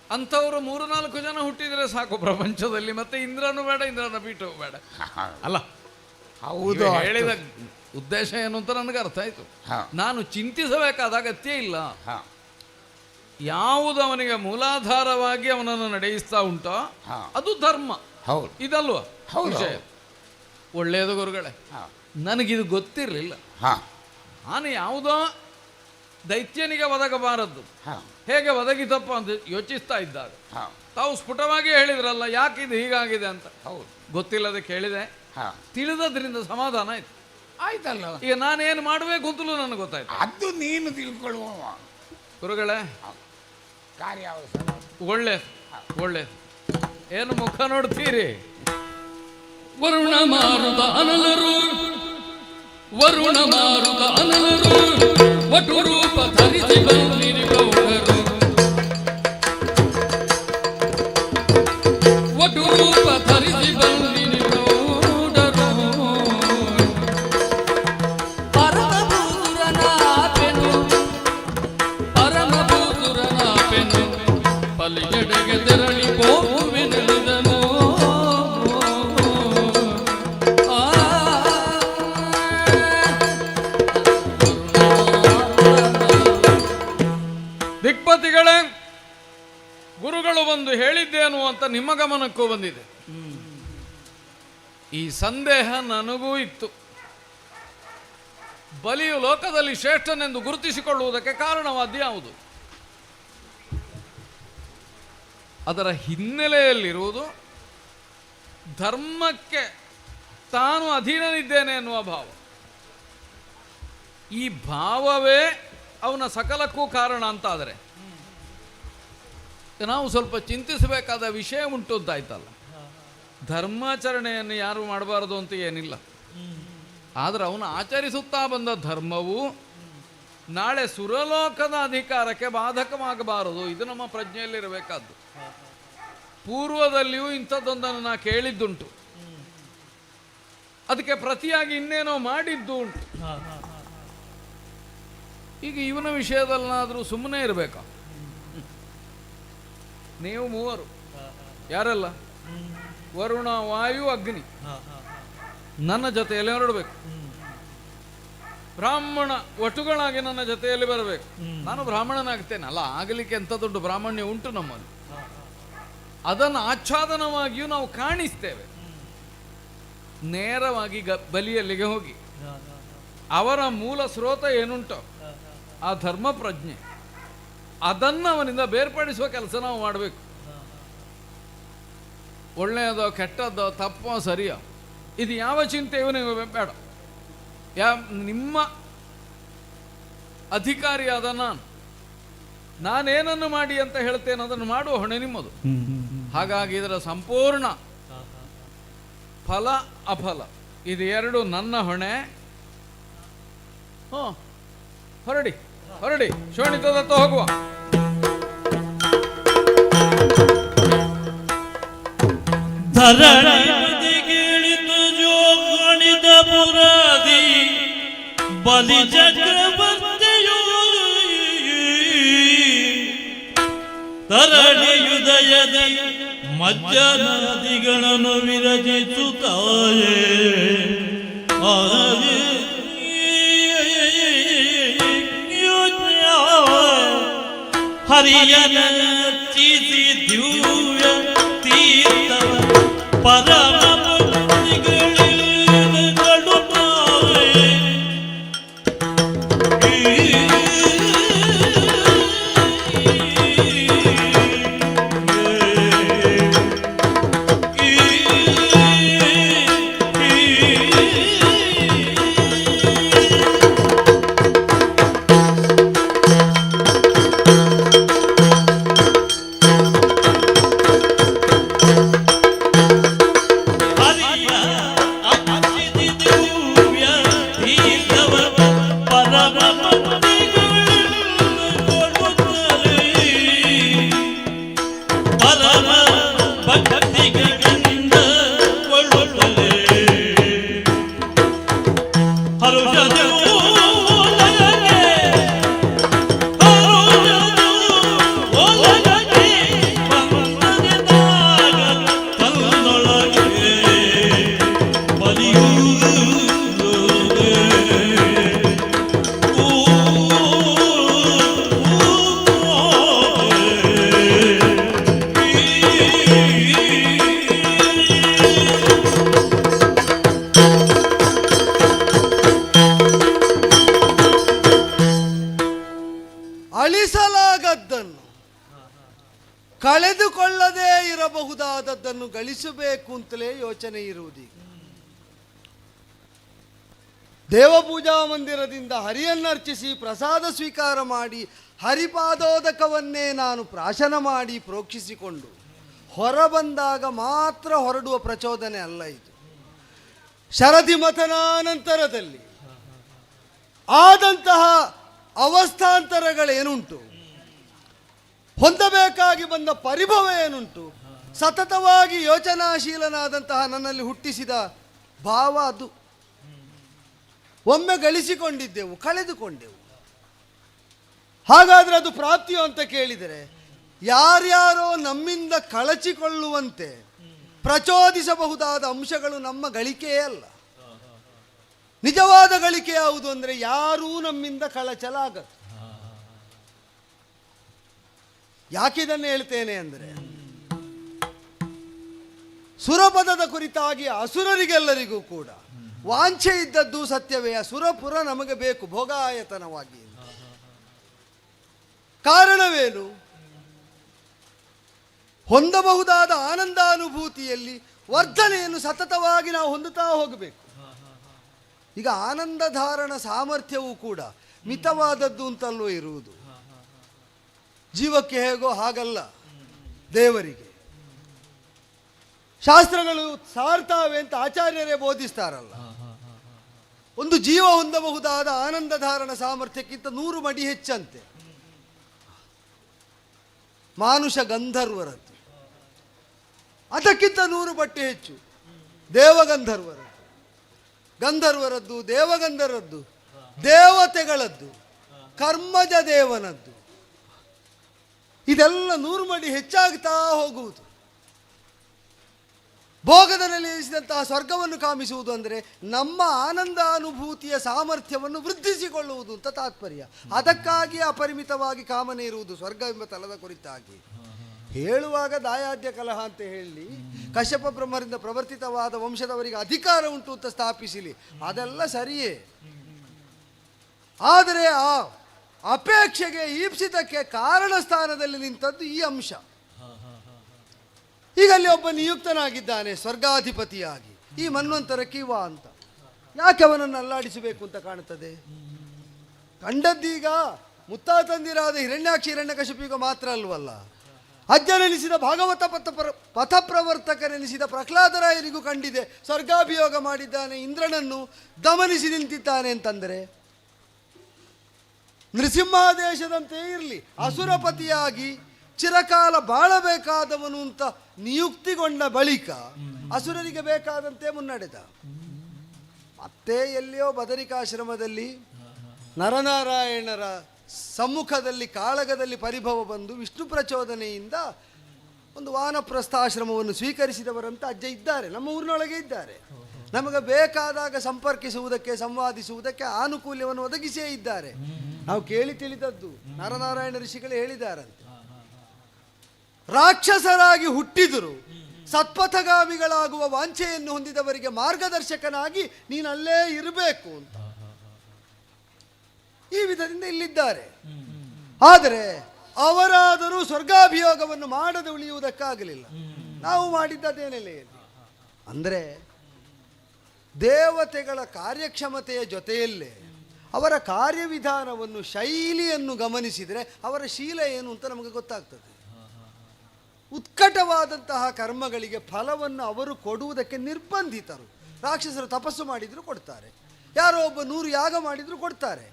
ಅಂಥವ್ರು 3-4 ಜನ ಹುಟ್ಟಿದರೆ ಸಾಕು ಪ್ರಪಂಚದಲ್ಲಿ, ಮತ್ತೆ ಇಂದ್ರನು ಬೇಡ, ಇಂದ್ರನ ಪೀಠವು ಬೇಡ ಅಲ್ಲ. ಹೌದು. ಹೇಳಿದ ಉದ್ದೇಶ ಏನು ಅಂತ ನನಗೆ ಅರ್ಥ ಆಯ್ತು. ನಾನು ಚಿಂತಿಸಬೇಕಾದ ಅಗತ್ಯ ಇಲ್ಲ. ಯಾವುದು ಅವನಿಗೆ ಮೂಲಾಧಾರವಾಗಿ ಅವನನ್ನು ನಡೆಯಿಸ್ತಾ ಉಂಟೋ ಅದು ಧರ್ಮ. ಹೌದು, ಇದಲ್ವಾ ಹೌದು. ವಿಷಯ? ಒಳ್ಳೆಯದು ಗುರುಗಳೇ, ನನಗಿದು ಗೊತ್ತಿರಲಿಲ್ಲ. ನಾನು ಯಾವುದೋ ದೈತ್ಯನಿಗೆ ಒದಗಬಾರದ್ದು ಹೇಗೆ ಒದಗಿತಪ್ಪ ಅಂತ ಯೋಚಿಸ್ತಾ ಇದ್ದಾಗ ತಾವು ಸ್ಫುಟವಾಗಿ ಹೇಳಿದ್ರಲ್ಲ, ಯಾಕಿದು ಹೀಗಾಗಿದೆ ಅಂತ. ಗೊತ್ತಿಲ್ಲದೆ ಕೇಳಿದೆ, ತಿಳಿದದ್ರಿಂದ ಸಮಾಧಾನ ಆಯ್ತು. ಆಯ್ತಲ್ಲ, ಈಗ ನಾನೇನು ಮಾಡಬೇಕು ಅಂತಲೂ ನನಗೆ ಗೊತ್ತಾಯ್ತು. ಅದು ನೀನು ತಿಳ್ಕೊಳ್ಳುವ ಗುರುಗಳೇ, ಕಾರ್ಯ ಒಳ್ಳೆ ಏನು ಮುಖ ನೋಡ್ತೀರಿ? ವರುಣ ಮಾರುತ ಅನಲರು, ವರುಣ ಮಾರುತ ಅನಲರು, ವಟು ರೂಪ ಧರಿಸಿ ಬಂದಿರಿ ಗೌಡರು, ವಟು ರೂಪ ಧರಿಸಿ ಬಂದಿರಿ ಗೌಡರು. ಪರಮಭೂಸುರನಾಪೆನು, ಪರಮಭೂಸುರನಾಪೆನು, ಪಲಿಯಡೆಗೆ ತೆರಳಿ ಹೋಗುವೆನೆಳಿದನು. ದಿಕ್ಪತಿಗಳೇ, ಗುರುಗಳು ಬಂದು ಹೇಳಿದ್ದೇನು ಅಂತ ನಿಮ್ಮ ಗಮನಕ್ಕೂ ಬಂದಿದೆ. ಈ ಸಂದೇಹ ನನಗೂ ಇತ್ತು. ಬಲಿಯು ಲೋಕದಲ್ಲಿ ಶ್ರೇಷ್ಠನೆಂದು ಗುರುತಿಸಿಕೊಳ್ಳುವುದಕ್ಕೆ ಕಾರಣವಾದ್ದು ಯಾವುದು? ಅದರ ಹಿನ್ನೆಲೆಯಲ್ಲಿರುವುದು ಧರ್ಮಕ್ಕೆ ತಾನು ಅಧೀನನಿದ್ದೇನೆ ಎನ್ನುವ ಭಾವ. ಈ ಭಾವವೇ ಅವನ ಸಕಲಕ್ಕೂ ಕಾರಣ ಅಂತಾದರೆ ನಾವು ಸ್ವಲ್ಪ ಚಿಂತಿಸಬೇಕಾದ ವಿಷಯ ಉಂಟು ಅಂತಾಯ್ತಲ್ಲ. ಧರ್ಮಾಚರಣೆಯನ್ನು ಯಾರು ಮಾಡಬಾರದು ಅಂತ ಏನಿಲ್ಲ, ಆದರೆ ಅವನು ಆಚರಿಸುತ್ತಾ ಬಂದ ಧರ್ಮವು ನಾಳೆ ಸುರಲೋಕದ ಅಧಿಕಾರಕ್ಕೆ ಬಾಧಕವಾಗಬಾರದು. ಇದು ನಮ್ಮ ಪ್ರಜ್ಞೆಯಲ್ಲಿರಬೇಕಾದ್ದು. ಪೂರ್ವದಲ್ಲಿಯೂ ಇಂಥದ್ದೊಂದನ್ನು ನಾ ಕೇಳಿದ್ದುಂಟು, ಅದಕ್ಕೆ ಪ್ರತಿಯಾಗಿ ಇನ್ನೇನೋ ಮಾಡಿದ್ದು ಉಂಟು. ಈಗ ಇವನ ವಿಷಯದಲ್ಲಾದರೂ ಸುಮ್ಮನೆ ಇರಬೇಕಾ? ನೀವು ಮೂವರು ಯಾರಲ್ಲ, ವರುಣ, ವಾಯು, ಅಗ್ನಿ ನನ್ನ ಜೊತೆಯಲ್ಲಿ ಹೊರಡಬೇಕು. ಬ್ರಾಹ್ಮಣ ಒಟುಗಳಾಗಿ ನನ್ನ ಜೊತೆಯಲ್ಲಿ ಬರಬೇಕು. ನಾನು ಬ್ರಾಹ್ಮಣನಾಗ್ತೇನೆ ಅಲ್ಲ, ಆಗಲಿಕ್ಕೆ ಎಂಥ ದೊಡ್ಡ ಬ್ರಾಹ್ಮಣ್ಯ ಉಂಟು ನಮ್ಮಲ್ಲಿ. ಅದನ್ನು ಆಚ್ಛಾದನವಾಗಿಯೂ ನಾವು ಕಾಣಿಸ್ತೇವೆ. ನೇರವಾಗಿ ಬಲಿಯಲ್ಲಿಗೆ ಹೋಗಿ ಅವರ ಮೂಲ ಸ್ರೋತ ಏನುಂಟೋ ಆ ಧರ್ಮ ಪ್ರಜ್ಞೆ, ಅದನ್ನು ಅವನಿಂದ ಬೇರ್ಪಡಿಸುವ ಕೆಲಸ ನಾವು ಮಾಡಬೇಕು. ಒಳ್ಳೆಯದೋ ಕೆಟ್ಟದ್ದೋ ತಪ್ಪೋ ಸರಿಯೋ ಇದು ಯಾವ ಚಿಂತೆಯೂ ನೀವು ಬೇಡ. ನಿಮ್ಮ ಅಧಿಕಾರಿಯಾದ ನಾನೇನನ್ನು ಮಾಡಿ ಅಂತ ಹೇಳ್ತೇನೆ ಅದನ್ನು ಮಾಡುವ ಹೊಣೆ ನಿಮ್ಮದು. ಹಾಗಾಗಿ ಇದರ ಸಂಪೂರ್ಣ ಫಲ ಅಫಲ ಇದು ಎರಡು ನನ್ನ ಹೊಣೆ. ಹೊರಡಿ ಹೊರಡಿ, ಶೋಣಿತದತ್ತ ಹೋಗುವ. ಧರಣಿಗಿಳಿತು ಜೋಗಣಿದ ಪುರಾದಿ ಬಲಿ ಚಕ್ರವರ್ತಿಯು ಧರಣಿಯುದಯದ ಮಜ್ಜನದಿಗಳನ್ನು ವಿರಚಿಸುತ್ತಾಯೇ ಹರಿಯನ ಚೀಸಿ ದಿವ್ಯ ತೀರ್ಥವ ಪರಮ ಕಳೆದುಕೊಳ್ಳದೇ ಇರಬಹುದಾದದ್ದನ್ನು ಗಳಿಸಬೇಕು ಅಂತಲೇ ಯೋಚನೆ ಇರುವುದೀಗ. ದೇವಪೂಜಾ ಮಂದಿರದಿಂದ ಹರಿಯನ್ನರ್ಚಿಸಿ ಪ್ರಸಾದ ಸ್ವೀಕಾರ ಮಾಡಿ ಹರಿಪಾದೋದಕವನ್ನೇ ನಾನು ಪ್ರಾಶನ ಮಾಡಿ ಪ್ರೋಕ್ಷಿಸಿಕೊಂಡು ಹೊರ ಬಂದಾಗ ಮಾತ್ರ ಹೊರಡುವ ಪ್ರಚೋದನೆ ಅಲ್ಲ ಇದು. ಶರದಿ ಮಥನಾನಂತರದಲ್ಲಿ ಆದಂತಹ ಅವಸ್ಥಾಂತರಗಳೇನುಂಟು, ಹೊಂದಬೇಕಾಗಿ ಬಂದ ಪರಿಭವ ಏನುಂಟು, ಸತತವಾಗಿ ಯೋಚನಾಶೀಲನಾದಂತಹ ನನ್ನಲ್ಲಿ ಹುಟ್ಟಿಸಿದ ಭಾವ ಅದು. ಒಮ್ಮೆ ಗಳಿಸಿಕೊಂಡಿದ್ದೆವು, ಕಳೆದುಕೊಂಡೆವು. ಹಾಗಾದರೆ ಅದು ಪ್ರಾಪ್ತಿಯೋ ಅಂತ ಕೇಳಿದರೆ, ಯಾರ್ಯಾರೋ ನಮ್ಮಿಂದ ಕಳಚಿಕೊಳ್ಳುವಂತೆ ಪ್ರಚೋದಿಸಬಹುದಾದ ಅಂಶಗಳು ನಮ್ಮ ಗಳಿಕೆಯೇ ಅಲ್ಲ. ನಿಜವಾದ ಗಳಿಕೆ ಯಾವುದು ಅಂದರೆ ಯಾರೂ ನಮ್ಮಿಂದ ಕಳಚಲಾಗದು. ಯಾಕಿದನ್ನು ಹೇಳ್ತೇನೆ ಅಂದರೆ, ಸುರಪದದ ಕುರಿತಾಗಿ ಅಸುರರಿಗೆಲ್ಲರಿಗೂ ಕೂಡ ವಾಂಛೆ ಇದ್ದದ್ದು ಸತ್ಯವೇ. ಸುರಪುರ ನಮಗೆ ಬೇಕು ಭೋಗಾಯತನವಾಗಿ. ಕಾರಣವೇನು? ಹೊಂದಬಹುದಾದ ಆನಂದಾನುಭೂತಿಯಲ್ಲಿ ವರ್ಧನೆಯನ್ನು ಸತತವಾಗಿ ನಾವು ಹೊಂದುತ್ತಾ ಹೋಗಬೇಕು. ಈಗ ಆನಂದ ಧಾರಣ ಸಾಮರ್ಥ್ಯವೂ ಕೂಡ ಮಿತವಾದದ್ದು ಅಂತಲ್ಲೂ ಇರುವುದು. ಜೀವಕ್ಕೆ ಹೇಗೋ ಹಾಗಲ್ಲ, ದೇವರಿಗೆ. ಶಾಸ್ತ್ರಗಳು ಸಾರ್ತಾವೆ ಅಂತ ಆಚಾರ್ಯರೇ ಬೋಧಿಸ್ತಾರಲ್ಲ. ಒಂದು ಜೀವ ಹೊಂದಬಹುದಾದ ಆನಂದ ಧಾರಣ ಸಾಮರ್ಥ್ಯಕ್ಕಿಂತ 100 ಮಡಿ ಹೆಚ್ಚಂತೆ ಮಾನುಷ ಗಂಧರ್ವರದ್ದು, ಅದಕ್ಕಿಂತ 100 ಪಟ್ಟು ಹೆಚ್ಚು ದೇವಗಂಧರ್ವರದ್ದು, ಗಂಧರ್ವರದ್ದು, ದೇವಗಂಧರ್ವರದ್ದು, ದೇವತೆಗಳದ್ದು, ಕರ್ಮಜ ದೇವನದ್ದು. ಇದೆಲ್ಲ 100 ಮಡಿ ಹೆಚ್ಚಾಗ್ತಾ ಹೋಗುವುದು. ಭೋಗದಲ್ಲಿ ನೆಲೆಸಿದಂತಹ ಸ್ವರ್ಗವನ್ನು ಕಾಮಿಸುವುದು ಅಂದರೆ ನಮ್ಮ ಆನಂದ ಅನುಭೂತಿಯ ಸಾಮರ್ಥ್ಯವನ್ನು ವೃದ್ಧಿಸಿಕೊಳ್ಳುವುದು ಅಂತ ತಾತ್ಪರ್ಯ. ಅದಕ್ಕಾಗಿ ಅಪರಿಮಿತವಾಗಿ ಕಾಮನೆ ಇರುವುದು ಸ್ವರ್ಗ ಎಂಬ ತಲದ ಕುರಿತಾಗಿ. ಹೇಳುವಾಗ ದಾಯಾದ್ಯ ಕಲಹ ಅಂತ ಹೇಳಿ ಕಶ್ಯಪ ಬ್ರಹ್ಮರಿಂದ ಪ್ರವರ್ತಿತವಾದ ವಂಶದವರಿಗೆ ಅಧಿಕಾರ ಉಂಟು ಅಂತ ಸ್ಥಾಪಿಸಲಿ, ಅದೆಲ್ಲ ಸರಿಯೇ. ಆದರೆ ಆ ಅಪೇಕ್ಷೆಗೆ, ಈಪ್ಸಿತಕ್ಕೆ ಕಾರಣ ಸ್ಥಾನದಲ್ಲಿ ನಿಂತದ್ದು ಈ ಅಂಶ. ಈಗ ಅಲ್ಲಿ ಒಬ್ಬ ನಿಯುಕ್ತನಾಗಿದ್ದಾನೆ ಸ್ವರ್ಗಾಧಿಪತಿಯಾಗಿ, ಈ ಮನ್ವಂತರ ಕಿವ ಅಂತ. ಯಾಕೆ ಅವನನ್ನು ಅಲ್ಲಾಡಿಸಬೇಕು ಅಂತ ಕಾಣುತ್ತದೆ? ಕಂಡದ್ದೀಗ ಮುತ್ತಾತಂದಿರಾದ ಹಿರಣ್ಯಾಕ್ಷ ಹಿರಣ್ಯಕಶಿಪಿಗ ಮಾತ್ರ ಅಲ್ವಲ್ಲ, ಅಜ್ಜನೆನಿಸಿದ ಭಾಗವತ ಪಥಪ್ರವರ್ತಕನೆನಿಸಿದ ಪ್ರಹ್ಲಾದರಾಯರಿಗೂ ಕಂಡಿದೆ. ಸ್ವರ್ಗಾಭಿಯೋಗ ಮಾಡಿದ್ದಾನೆ, ಇಂದ್ರನನ್ನು ದಮನಿಸಿ ನಿಂತಿದ್ದಾನೆ ಅಂತಂದರೆ ನೃಸಿಂಹಾದೇಶದಂತೆ ಇರಲಿ, ಅಸುರಪತಿಯಾಗಿ ಚಿರಕಾಲ ಬಾಳಬೇಕಾದವನು ಅಂತ ನಿಯುಕ್ತಿಗೊಂಡ ಬಳಿಕ ಅಸುರರಿಗೆ ಬೇಕಾದಂತೆ ಮುನ್ನಡೆದ. ಮತ್ತೆ ಎಲ್ಲಿಯೋ ಬದರಿಕಾಶ್ರಮದಲ್ಲಿ ನರನಾರಾಯಣರ ಸಮ್ಮುಖದಲ್ಲಿ ಕಾಳಗದಲ್ಲಿ ಪರಿಭವ ಬಂದು ವಿಷ್ಣು ಪ್ರಚೋದನೆಯಿಂದ ಒಂದು ವಾನಪ್ರಸ್ಥಾಶ್ರಮವನ್ನು ಸ್ವೀಕರಿಸಿದವರಂತ ಅಜ್ಜ ಇದ್ದಾರೆ, ನಮ್ಮ ಊರಿನೊಳಗೆ ಇದ್ದಾರೆ. ನಮಗೆ ಬೇಕಾದಾಗ ಸಂಪರ್ಕಿಸುವುದಕ್ಕೆ, ಸಂವಾದಿಸುವುದಕ್ಕೆ ಆನುಕೂಲ್ಯವನ್ನು ಒದಗಿಸೇ ಇದ್ದಾರೆ. ನಾವು ಕೇಳಿ ತಿಳಿದದ್ದು ನರನಾರಾಯಣ ಋಷಿಗಳು ಹೇಳಿದ್ದಾರಂತೆ, ರಾಕ್ಷಸರಾಗಿ ಹುಟ್ಟಿದರು ಸತ್ಪಥಗಾಮಿಗಳಾಗುವ ವಾಂಛೆಯನ್ನು ಹೊಂದಿದವರಿಗೆ ಮಾರ್ಗದರ್ಶಕನಾಗಿ ನೀನಲ್ಲೇ ಇರಬೇಕು ಅಂತ. ಈ ವಿಧದಿಂದ ಇಲ್ಲಿದ್ದಾರೆ. ಆದರೆ ಅವರಾದರೂ ಸ್ವರ್ಗಾಭಿಯೋಗವನ್ನು ಮಾಡದೆ ಉಳಿಯುವುದಕ್ಕಾಗಲಿಲ್ಲ. ನಾವು ಮಾಡಿದ್ದದೇನೆಲೆಯಲ್ಲಿ ಅಂದರೆ ದೇವತೆಗಳ ಕಾರ್ಯಕ್ಷಮತೆಯ ಜೊತೆಯಲ್ಲೇ ಅವರ ಕಾರ್ಯವಿಧಾನವನ್ನು, ಶೈಲಿಯನ್ನು ಗಮನಿಸಿದರೆ ಅವರ ಶೀಲ ಏನು ಅಂತ ನಮಗೆ ಗೊತ್ತಾಗ್ತದೆ. ಉತ್ಕಟವಾದಂತಹ ಕರ್ಮಗಳಿಗೆ ಫಲವನ್ನು ಅವರು ಕೊಡುವುದಕ್ಕೆ ನಿರ್ಬಂಧಿತರು. ರಾಕ್ಷಸರು ತಪಸ್ಸು ಮಾಡಿದರೂ ಕೊಡ್ತಾರೆ, ಯಾರೋ ಒಬ್ಬ 100 ಯಾಗ ಮಾಡಿದರೂ ಕೊಡ್ತಾರೆ.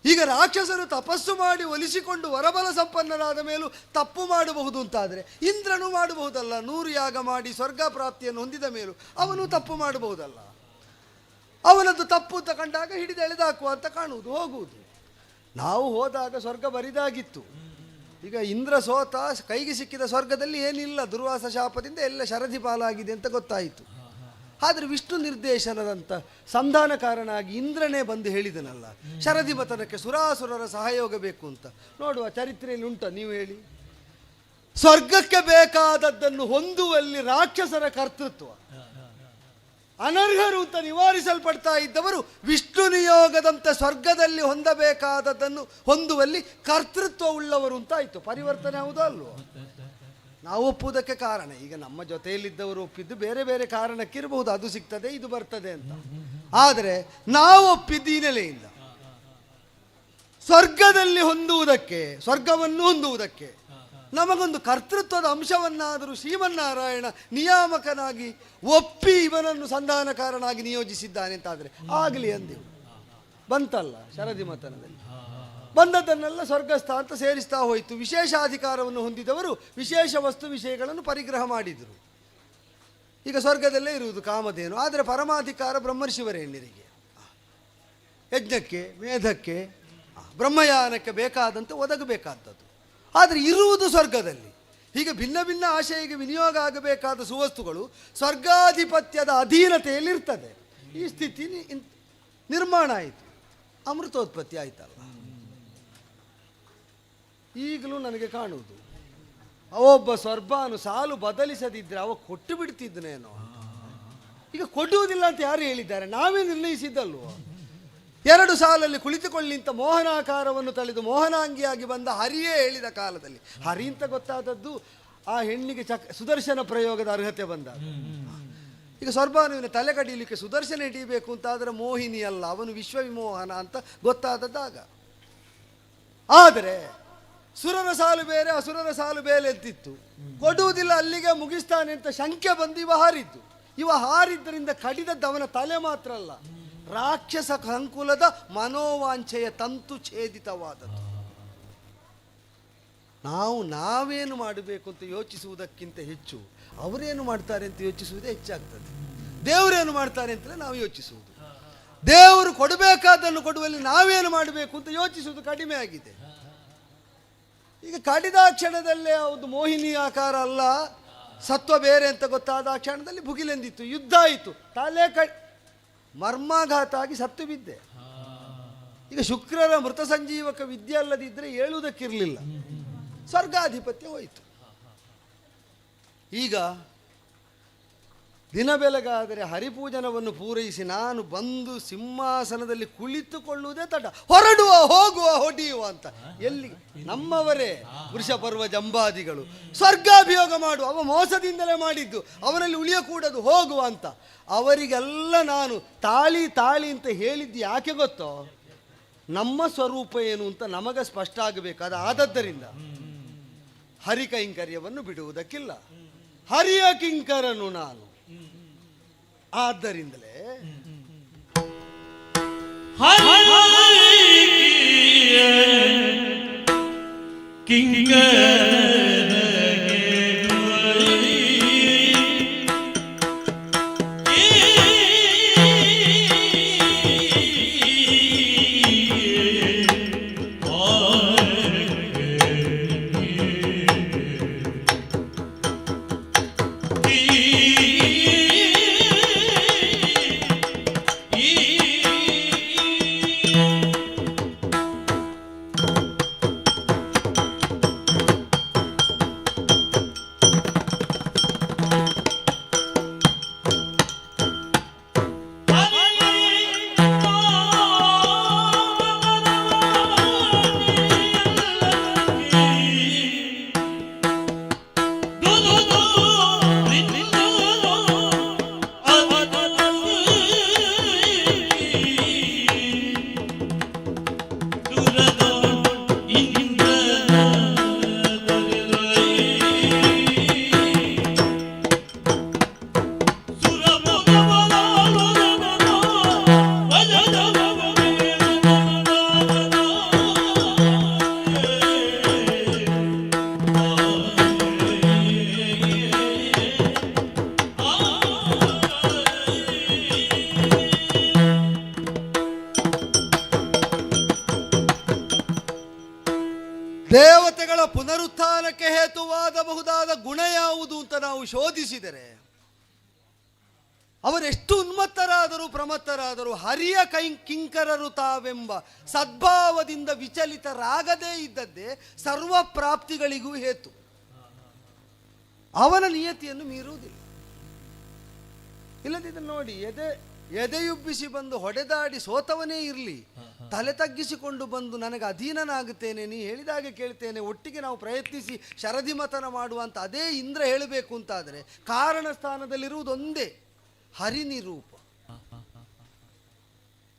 ಈಗ ರಾಕ್ಷಸರು ತಪಸ್ಸು ಮಾಡಿ ಒಲಿಸಿಕೊಂಡು ವರಬಲ ಸಂಪನ್ನರಾದ ಮೇಲೂ ತಪ್ಪು ಮಾಡಬಹುದು ಅಂತಾದರೆ ಇಂದ್ರನು ಮಾಡಬಹುದಲ್ಲ. 100 ಯಾಗ ಮಾಡಿ ಸ್ವರ್ಗ ಪ್ರಾಪ್ತಿಯನ್ನು ಹೊಂದಿದ ಮೇಲೂ ಅವನು ತಪ್ಪು ಮಾಡಬಹುದಲ್ಲ. ಅವನದ್ದು ತಪ್ಪು ಅಂತ ಕಂಡಾಗ ಹಿಡಿದು ಎಳೆದಾಕುವ ಅಂತ ಕಾಣುವುದು, ಹೋಗುವುದು. ನಾವು ಹೋದಾಗ ಸ್ವರ್ಗ ಬರಿದಾಗಿತ್ತು. ಈಗ ಇಂದ್ರ ಸೋತ, ಕೈಗೆ ಸಿಕ್ಕಿದ ಸ್ವರ್ಗದಲ್ಲಿ ಏನಿಲ್ಲ, ದುರ್ವಾಸ ಶಾಪದಿಂದ ಎಲ್ಲ ಶರಧಿ ಪಾಲಾಗಿದೆ ಅಂತ ಗೊತ್ತಾಯಿತು. ಆದರೆ ವಿಷ್ಣು ನಿರ್ದೇಶನದಂಥ ಸಂಧಾನಕಾರನಾಗಿ ಇಂದ್ರನೇ ಬಂದು ಹೇಳಿದನಲ್ಲ, ಶರಧಿ ಮತನಕ್ಕೆ ಸುರಾಸುರರ ಸಹಯೋಗ ಬೇಕು ಅಂತ. ನೋಡುವ ಚರಿತ್ರೆಯಲ್ಲಿ ಉಂಟ, ನೀವು ಹೇಳಿ. ಸ್ವರ್ಗಕ್ಕೆ ಬೇಕಾದದ್ದನ್ನು ಹೊಂದುವಲ್ಲಿ ರಾಕ್ಷಸರ ಕರ್ತೃತ್ವ, ಅನರ್ಹರು ಅಂತ ನಿವಾರಿಸಲ್ಪಡ್ತಾ ಇದ್ದವರು ವಿಷ್ಣು ನಿಯೋಗದಂತೆ ಸ್ವರ್ಗದಲ್ಲಿ ಹೊಂದಬೇಕಾದದ್ದನ್ನು ಹೊಂದುವಲ್ಲಿ ಕರ್ತೃತ್ವ ಉಳ್ಳವರು ಅಂತ ಆಯಿತು. ಪರಿವರ್ತನೆ ಹೌದಾ ಅಲ್ವೋ? ನಾವು ಒಪ್ಪುವುದಕ್ಕೆ ಕಾರಣ, ಈಗ ನಮ್ಮ ಜೊತೆಯಲ್ಲಿದ್ದವರು ಒಪ್ಪಿದ್ದು ಬೇರೆ ಬೇರೆ ಕಾರಣಕ್ಕಿರಬಹುದು, ಅದು ಸಿಗ್ತದೆ ಇದು ಬರ್ತದೆ ಅಂತ. ಆದರೆ ನಾವು ಒಪ್ಪಿದ್ದು ಈ ನೆಲೆಯಿಂದ ಸ್ವರ್ಗದಲ್ಲಿ ಸ್ವರ್ಗವನ್ನು ಹೊಂದುವುದಕ್ಕೆ ನಮಗೊಂದು ಕರ್ತೃತ್ವದ ಅಂಶವನ್ನಾದರೂ ಶ್ರೀಮನ್ನಾರಾಯಣ ನಿಯಾಮಕನಾಗಿ ಒಪ್ಪಿ ಇವನನ್ನು ಸಂಧಾನಕಾರನಾಗಿ ನಿಯೋಜಿಸಿದ್ದಾನೆ ಅಂತಾದರೆ ಆಗಲಿ ಅಂದೆವು. ಬಂತಲ್ಲ ಶರದಿ ಮತನದಲ್ಲಿ, ಬಂದದ್ದನ್ನೆಲ್ಲ ಸ್ವರ್ಗಸ್ಥ ಅಂತ ಸೇರಿಸ್ತಾ ಹೋಯಿತು. ವಿಶೇಷಾಧಿಕಾರವನ್ನು ಹೊಂದಿದವರು ವಿಶೇಷ ವಸ್ತು ವಿಷಯಗಳನ್ನು ಪರಿಗ್ರಹ ಮಾಡಿದರು. ಈಗ ಸ್ವರ್ಗದಲ್ಲೇ ಇರುವುದು ಕಾಮಧೇನು, ಆದರೆ ಪರಮಾಧಿಕಾರ ಬ್ರಹ್ಮರ್ಷಿವರೇಣ್ಯರಿಗೆ, ಯಜ್ಞಕ್ಕೆ ಮೇಧಕ್ಕೆ ಬ್ರಹ್ಮಯಾನಕ್ಕೆ ಬೇಕಾದಂತೆ ಒದಗಬೇಕಾದದ್ದು. ಆದರೆ ಇರುವುದು ಸ್ವರ್ಗದಲ್ಲಿ. ಹೀಗೆ ಭಿನ್ನ ಭಿನ್ನ ಆಶಯಕ್ಕೆ ವಿನಿಯೋಗ ಆಗಬೇಕಾದ ಸುವಸ್ತುಗಳು ಸ್ವರ್ಗಾಧಿಪತ್ಯದ ಅಧೀನತೆಯಲ್ಲಿರ್ತದೆ. ಈ ಸ್ಥಿತಿ ನಿರ್ಮಾಣ ಆಯಿತು, ಅಮೃತೋತ್ಪತ್ತಿ ಆಯ್ತಲ್ಲ. ಈಗಲೂ ನನಗೆ ಕಾಣುವುದು, ಅವೊಬ್ಬ ಸ್ವರ್ಭಾನು ಸಾಲು ಬದಲಿಸದಿದ್ದರೆ ಅವ ಕೊಟ್ಟು ಬಿಡ್ತಿದ್ದನೇನೋ. ಈಗ ಕೊಡುವುದಿಲ್ಲ ಅಂತ ಯಾರು ಹೇಳಿದ್ದಾರೆ? ನಾವೇ ನಿರ್ಣಯಿಸಿದ್ದಲ್ವೋ. 2 ಸಾಲಲ್ಲಿ ಕುಳಿತುಕೊಳ್ಳಿ ಅಂತ ಮೋಹನಾಕಾರವನ್ನು ತಳೆದು ಮೋಹನಾಂಗಿಯಾಗಿ ಬಂದ ಹರಿಯೇ ಹೇಳಿದ ಕಾಲದಲ್ಲಿ, ಹರಿ ಅಂತ ಗೊತ್ತಾದದ್ದು ಆ ಹೆಣ್ಣಿಗೆ ಸುದರ್ಶನ ಪ್ರಯೋಗದ ಅರ್ಹತೆ ಬಂದಾಗ. ಈಗ ಸ್ವರ್ಭಾನುವಿನ ತಲೆ ಕಡಿಯಲಿಕ್ಕೆ ಸುದರ್ಶನ ಹಿಡಿಯಬೇಕು ಅಂತಾದರೆ ಮೋಹಿನಿ ಅಲ್ಲ, ಅವನು ವಿಶ್ವವಿಮೋಹನ ಅಂತ ಗೊತ್ತಾದದ್ದಾಗ. ಆದರೆ ಸುರರ ಸಾಲು ಬೇರೆ ಅಸುರರ ಸಾಲು ಬೇರೆ ಅಂತಿತ್ತು. ಕೊಡುವುದಿಲ್ಲ ಅಲ್ಲಿಗೆ ಮುಗಿಸ್ತಾನೆ ಅಂತ ಶಂಕೆ ಬಂದು ಇವ ಹಾರಿದ್ದರಿಂದ ಕಡಿದದ್ದು ಅವನ ತಲೆ ಮಾತ್ರ ಅಲ್ಲ, ರಾಕ್ಷಸ ಸಂಕುಲದ ಮನೋವಾಂಛೆಯ ತಂತು ಛೇದಿತವಾದದ್ದು. ನಾವೇನು ಮಾಡಬೇಕು ಅಂತ ಯೋಚಿಸುವುದಕ್ಕಿಂತ ಹೆಚ್ಚು ಅವರೇನು ಮಾಡ್ತಾರೆ ಅಂತ ಯೋಚಿಸುವುದೇ ಹೆಚ್ಚಾಗ್ತದೆ. ದೇವರೇನು ಮಾಡ್ತಾರೆ ಅಂತಲೇ ನಾವು ಯೋಚಿಸುವುದು. ದೇವರು ಕೊಡಬೇಕಾದನ್ನು ಕೊಡುವಲ್ಲಿ ನಾವೇನು ಮಾಡಬೇಕು ಅಂತ ಯೋಚಿಸುವುದು ಕಡಿಮೆ ಆಗಿದೆ. ಈಗ ಕಡಿದ ಕ್ಷಣದಲ್ಲೇ ಹೌದು ಮೋಹಿನಿ ಆಕಾರ ಅಲ್ಲ, ಸತ್ವ ಬೇರೆ ಅಂತ ಗೊತ್ತಾದ ಆ ಕ್ಷಣದಲ್ಲಿ ಭುಗಿಲೆಂದಿತ್ತು, ಯುದ್ಧ ಆಯಿತು, ತಲೆ ಮರ್ಮಾಘಾತ ಆಗಿ ಸತ್ತು ಬಿದ್ದೆ. ಈಗ ಶುಕ್ರರ ಮೃತ ಸಂಜೀವಕ ವಿದ್ಯೆ ಅಲ್ಲದಿದ್ದರೆ ಹೇಳುವುದಕ್ಕಿರಲಿಲ್ಲ, ಸ್ವರ್ಗಾಧಿಪತ್ಯ ಹೋಯಿತು. ಈಗ ದಿನ ಬೆಳಗಾದರೆ ಹರಿಪೂಜನವನ್ನು ಪೂರೈಸಿ ನಾನು ಬಂದು ಸಿಂಹಾಸನದಲ್ಲಿ ಕುಳಿತುಕೊಳ್ಳುವುದೇ ತಡ, ಹೊರಡುವ ಹೋಗುವ ಹೊಡೆಯುವ ಅಂತ. ಎಲ್ಲಿ ನಮ್ಮವರೇ ವೃಷಪರ್ವ ಜಂಬಾದಿಗಳು ಸ್ವರ್ಗಾಭಿಯೋಗ ಮಾಡು, ಅವ ಮೋಸದಿಂದಲೇ ಮಾಡಿದ್ದು, ಅವನಲ್ಲಿ ಉಳಿಯಕೂಡದು ಹೋಗುವ ಅಂತ. ಅವರಿಗೆಲ್ಲ ನಾನು ತಾಳಿ ಅಂತ ಹೇಳಿದ್ದು ಯಾಕೆ ಗೊತ್ತೋ? ನಮ್ಮ ಸ್ವರೂಪ ಏನು ಅಂತ ನಮಗೆ ಸ್ಪಷ್ಟ ಆಗಬೇಕಾದ. ಆದದ್ದರಿಂದ ಹರಿಕೈಂಕರ್ಯವನ್ನು ಬಿಡುವುದಕ್ಕಿಲ್ಲ, ಹರಿಯ ಕಿಂಕರನು ನಾನು. ಆದ್ದರಿಂದಲೇ ದೇವತೆಗಳ ಪುನರುತ್ಥಾನಕ್ಕೆ ಹೇತುವಾಗಬಹುದಾದ ಗುಣ ಯಾವುದು ಅಂತ ನಾವು ಶೋಧಿಸಿದರೆ ಅವರೆಷ್ಟು ಉನ್ಮತ್ತರಾದರೂ ಪ್ರಮತ್ತರಾದರೂ ಹರಿಯ ಕಿಂಕರರು ತಾವೆಂಬ ಸದ್ಭಾವದಿಂದ ವಿಚಲಿತರಾಗದೇ ಇದ್ದದ್ದೇ ಸರ್ವ ಪ್ರಾಪ್ತಿಗಳಿಗೂ ಹೇತು. ಅವನ ನಿಯತಿಯನ್ನು ಮೀರುವುದಿಲ್ಲ. ಇಲ್ಲದಿದ್ದರೆ ನೋಡಿ, ಎದೆಯುಬ್ಬಿಸಿ ಬಂದು ಹೊಡೆದಾಡಿ ಸೋತವನೇ ಇರಲಿ, ತಲೆ ತಗ್ಗಿಸಿಕೊಂಡು ಬಂದು ನನಗೆ ಅಧೀನನಾಗುತ್ತೇನೆ, ನೀ ಹೇಳಿದಾಗೆ ಕೇಳ್ತೇನೆ, ಒಟ್ಟಿಗೆ ನಾವು ಪ್ರಯತ್ನಿಸಿ ಶರಧಿಮತನ ಮಾಡುವಂತ ಅದೇ ಇಂದ್ರ ಹೇಳಬೇಕು ಅಂತಾದರೆ ಕಾರಣ ಸ್ಥಾನದಲ್ಲಿರುವುದೊಂದೇ ಹರಿನಿರೂಪ.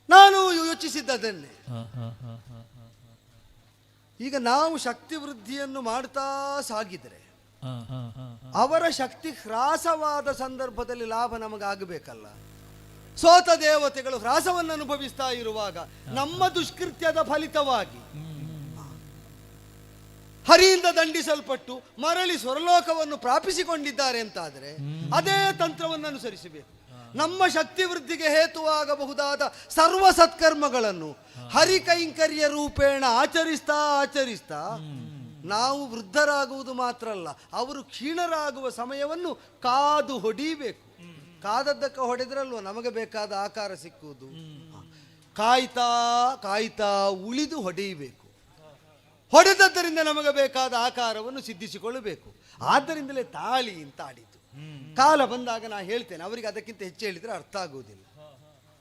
ನಾನು ಯೋಚಿಸಿದ್ದದನ್ನೇ. ಈಗ ನಾವು ಶಕ್ತಿ ವೃದ್ಧಿಯನ್ನು ಮಾಡ್ತಾ ಸಾಗಿದರೆ ಅವರ ಶಕ್ತಿ ಹ್ರಾಸವಾದ ಸಂದರ್ಭದಲ್ಲಿ ಲಾಭ ನಮಗಾಗಬೇಕಲ್ಲ. ಸೋತ ದೇವತೆಗಳು ಹ್ರಾಸವನ್ನು ಅನುಭವಿಸ್ತಾ ಇರುವಾಗ ನಮ್ಮ ದುಷ್ಕೃತ್ಯದ ಫಲಿತವಾಗಿ ಹರಿಯಿಂದ ದಂಡಿಸಲ್ಪಟ್ಟು ಮರಳಿ ಸ್ವರ್ಲೋಕವನ್ನು ಪ್ರಾಪಿಸಿಕೊಂಡಿದ್ದಾರೆ ಅಂತಾದರೆ ಅದೇ ತಂತ್ರವನ್ನು ಅನುಸರಿಸಬೇಕು. ನಮ್ಮ ಶಕ್ತಿ ವೃದ್ಧಿಗೆ ಹೇತುವಾಗಬಹುದಾದ ಸರ್ವ ಸತ್ಕರ್ಮಗಳನ್ನು ಹರಿಕೈಂಕರ್ಯ ರೂಪೇಣ ಆಚರಿಸ್ತಾ ನಾವು ವೃದ್ಧರಾಗುವುದು ಮಾತ್ರ ಅಲ್ಲ, ಅವರು ಕ್ಷೀಣರಾಗುವ ಸಮಯವನ್ನು ಕಾದು ಹೊಡಿಬೇಕು. ಕಾದದ್ದಕ್ಕೆ ಹೊಡೆದ್ರಲ್ವ ನಮಗೆ ಬೇಕಾದ ಆಕಾರ ಸಿಕ್ಕುವುದು. ಕಾಯ್ತಾ ಕಾಯ್ತಾ ಉಳಿದು ಹೊಡೆಯಬೇಕು. ಹೊಡೆದದ್ದರಿಂದ ನಮಗೆ ಬೇಕಾದ ಆಕಾರವನ್ನು ಸಿದ್ಧಿಸಿಕೊಳ್ಳಬೇಕು. ಆದ್ದರಿಂದಲೇ ತಾಳಿ ಅಂತ ಆಡಿತು. ಕಾಲ ಬಂದಾಗ ನಾ ಹೇಳ್ತೇನೆ, ಅವರಿಗೆ ಅದಕ್ಕಿಂತ ಹೆಚ್ಚು ಹೇಳಿದರೆ ಅರ್ಥ ಆಗುವುದಿಲ್ಲ.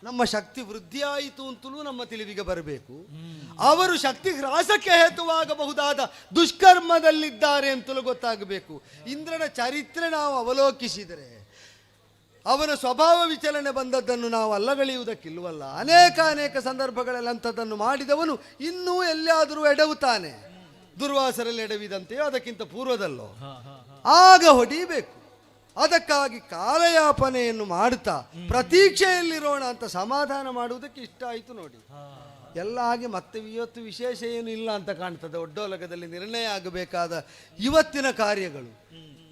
ನಮ್ಮ ಶಕ್ತಿ ವೃದ್ಧಿ ಆಯಿತು ಅಂತಲೂ ನಮ್ಮ ತಿಳಿವಿಗೆ ಬರಬೇಕು. ಅವರು ಶಕ್ತಿ ಹ್ರಾಸಕ್ಕೆ ಹೇತುವಾಗಬಹುದಾದ ದುಷ್ಕರ್ಮದಲ್ಲಿದ್ದಾರೆ ಅಂತಲೂ ಗೊತ್ತಾಗಬೇಕು. ಇಂದ್ರನ ಚರಿತ್ರೆ ನಾವು ಅವಲೋಕಿಸಿದರೆ ಅವನ ಸ್ವಭಾವ ವಿಚಲನೆ ಬಂದದ್ದನ್ನು ನಾವು ಅಲ್ಲಗಳೆಯುವುದಕ್ಕಿಲ್ವಲ್ಲ. ಅನೇಕ ಸಂದರ್ಭಗಳಲ್ಲಿ ಅಂಥದ್ದನ್ನು ಮಾಡಿದವನು ಇನ್ನೂ ಎಲ್ಲಿಯಾದರೂ ಎಡವುತ್ತಾನೆ. ದುರ್ವಾಸರಲ್ಲಿ ಎಡವಿದಂತೆಯೋ ಅದಕ್ಕಿಂತ ಪೂರ್ವದಲ್ಲೋ ಆಗ ಹೊಡಿಬೇಕು. ಅದಕ್ಕಾಗಿ ಕಾಲಯಾಪನೆಯನ್ನು ಮಾಡುತ್ತಾ ಪ್ರತೀಕ್ಷೆಯಲ್ಲಿರೋಣ ಅಂತ ಸಮಾಧಾನ ಮಾಡುವುದಕ್ಕೆ ಇಷ್ಟ ಆಯಿತು ನೋಡಿ. ಎಲ್ಲ ಹಾಗೆ ಮತ್ತೆ ಇವತ್ತು ವಿಶೇಷ ಏನು ಇಲ್ಲ ಅಂತ ಕಾಣ್ತದೆ. ಒಡ್ಡೋಲಗದಲ್ಲಿ ನಿರ್ಣಯ ಆಗಬೇಕಾದ ಇವತ್ತಿನ ಕಾರ್ಯಗಳು.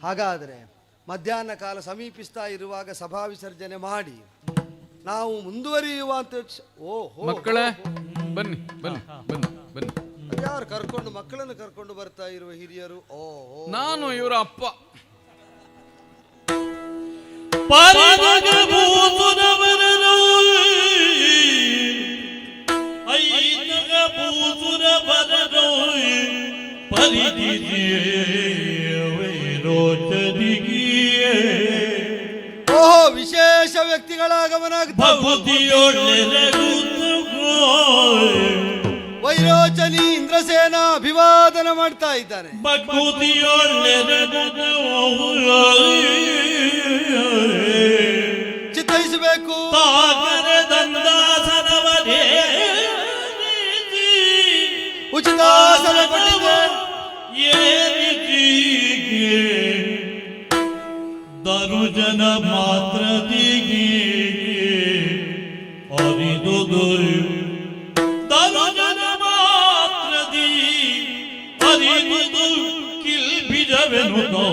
ಹಾಗಾದರೆ ಮಧ್ಯಾಹ್ನ ಕಾಲ ಸಮೀಪಿಸ್ತಾ ಇರುವಾಗ ಸಭಾ ವಿಸರ್ಜನೆ ಮಾಡಿ ನಾವು ಮುಂದುವರಿಯುವ ಅಂತ ಮಕ್ಕಳೇ ಬನ್ನಿ ಬನ್ನಿ ಬನ್ನಿ ಬನ್ನಿ. ಯಾರು ಕರ್ಕೊಂಡು ಮಕ್ಕಳನ್ನು ಕರ್ಕೊಂಡು ಬರ್ತಾ ಇರುವ ಹಿರಿಯರು? ನಾನು ಇವರ ಅಪ್ಪ. ಓಹೋ, ವಿಶೇಷ ವ್ಯಕ್ತಿಗಳ ಆಗಮನಾಗ್ತದೆ. ವೈರೋಚನಿ ಇಂದ್ರಸೇನ ಅಭಿವಾದನ ಮಾಡ್ತಾ ಇದ್ದಾನೆ. ಚಿತ್ತೈಸಬೇಕು. ಉಚಿತಾಸನ ಕೊಟ್ಟಿದೆ. ದರುಜನ ಮಾತ್ರ ಅರಿದುದು ದರುಜನ ಮಾತ್ರದಿ ಅರಿದುದು ಕಿಲ್ಬಿಜವೆನು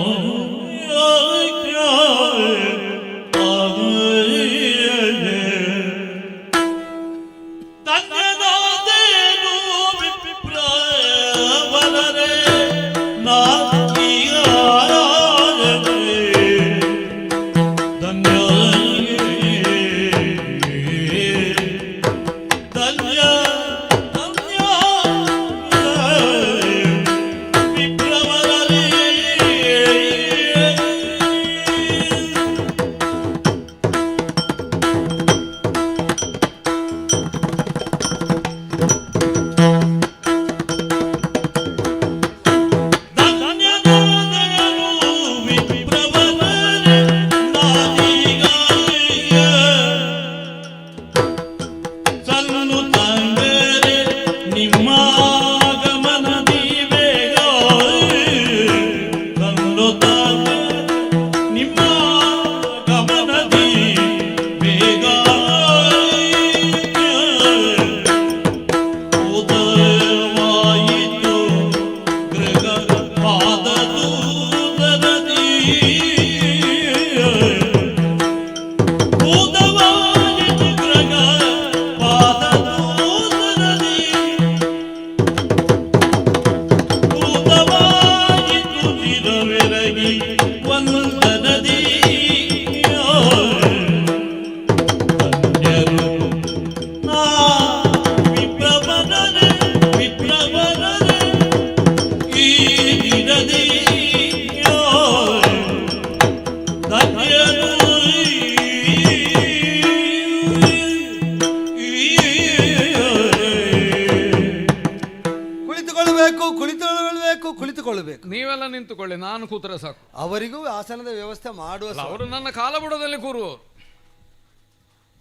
ಕುಳಿತುಕೊಳ್ಳಬೇಕು. ನೀವೆಲ್ಲ ನಿಂತುಕೊಳ್ಳಿ, ನಾನು ಕೂತ್ರೆ ಸಾಕು. ಅವರಿಗೂ ಆಸನದ ವ್ಯವಸ್ಥೆ ಮಾಡುವ ಅವರು ನನ್ನ ಕಾಲಬುಡದಲ್ಲಿ ಕೂರುವವರು.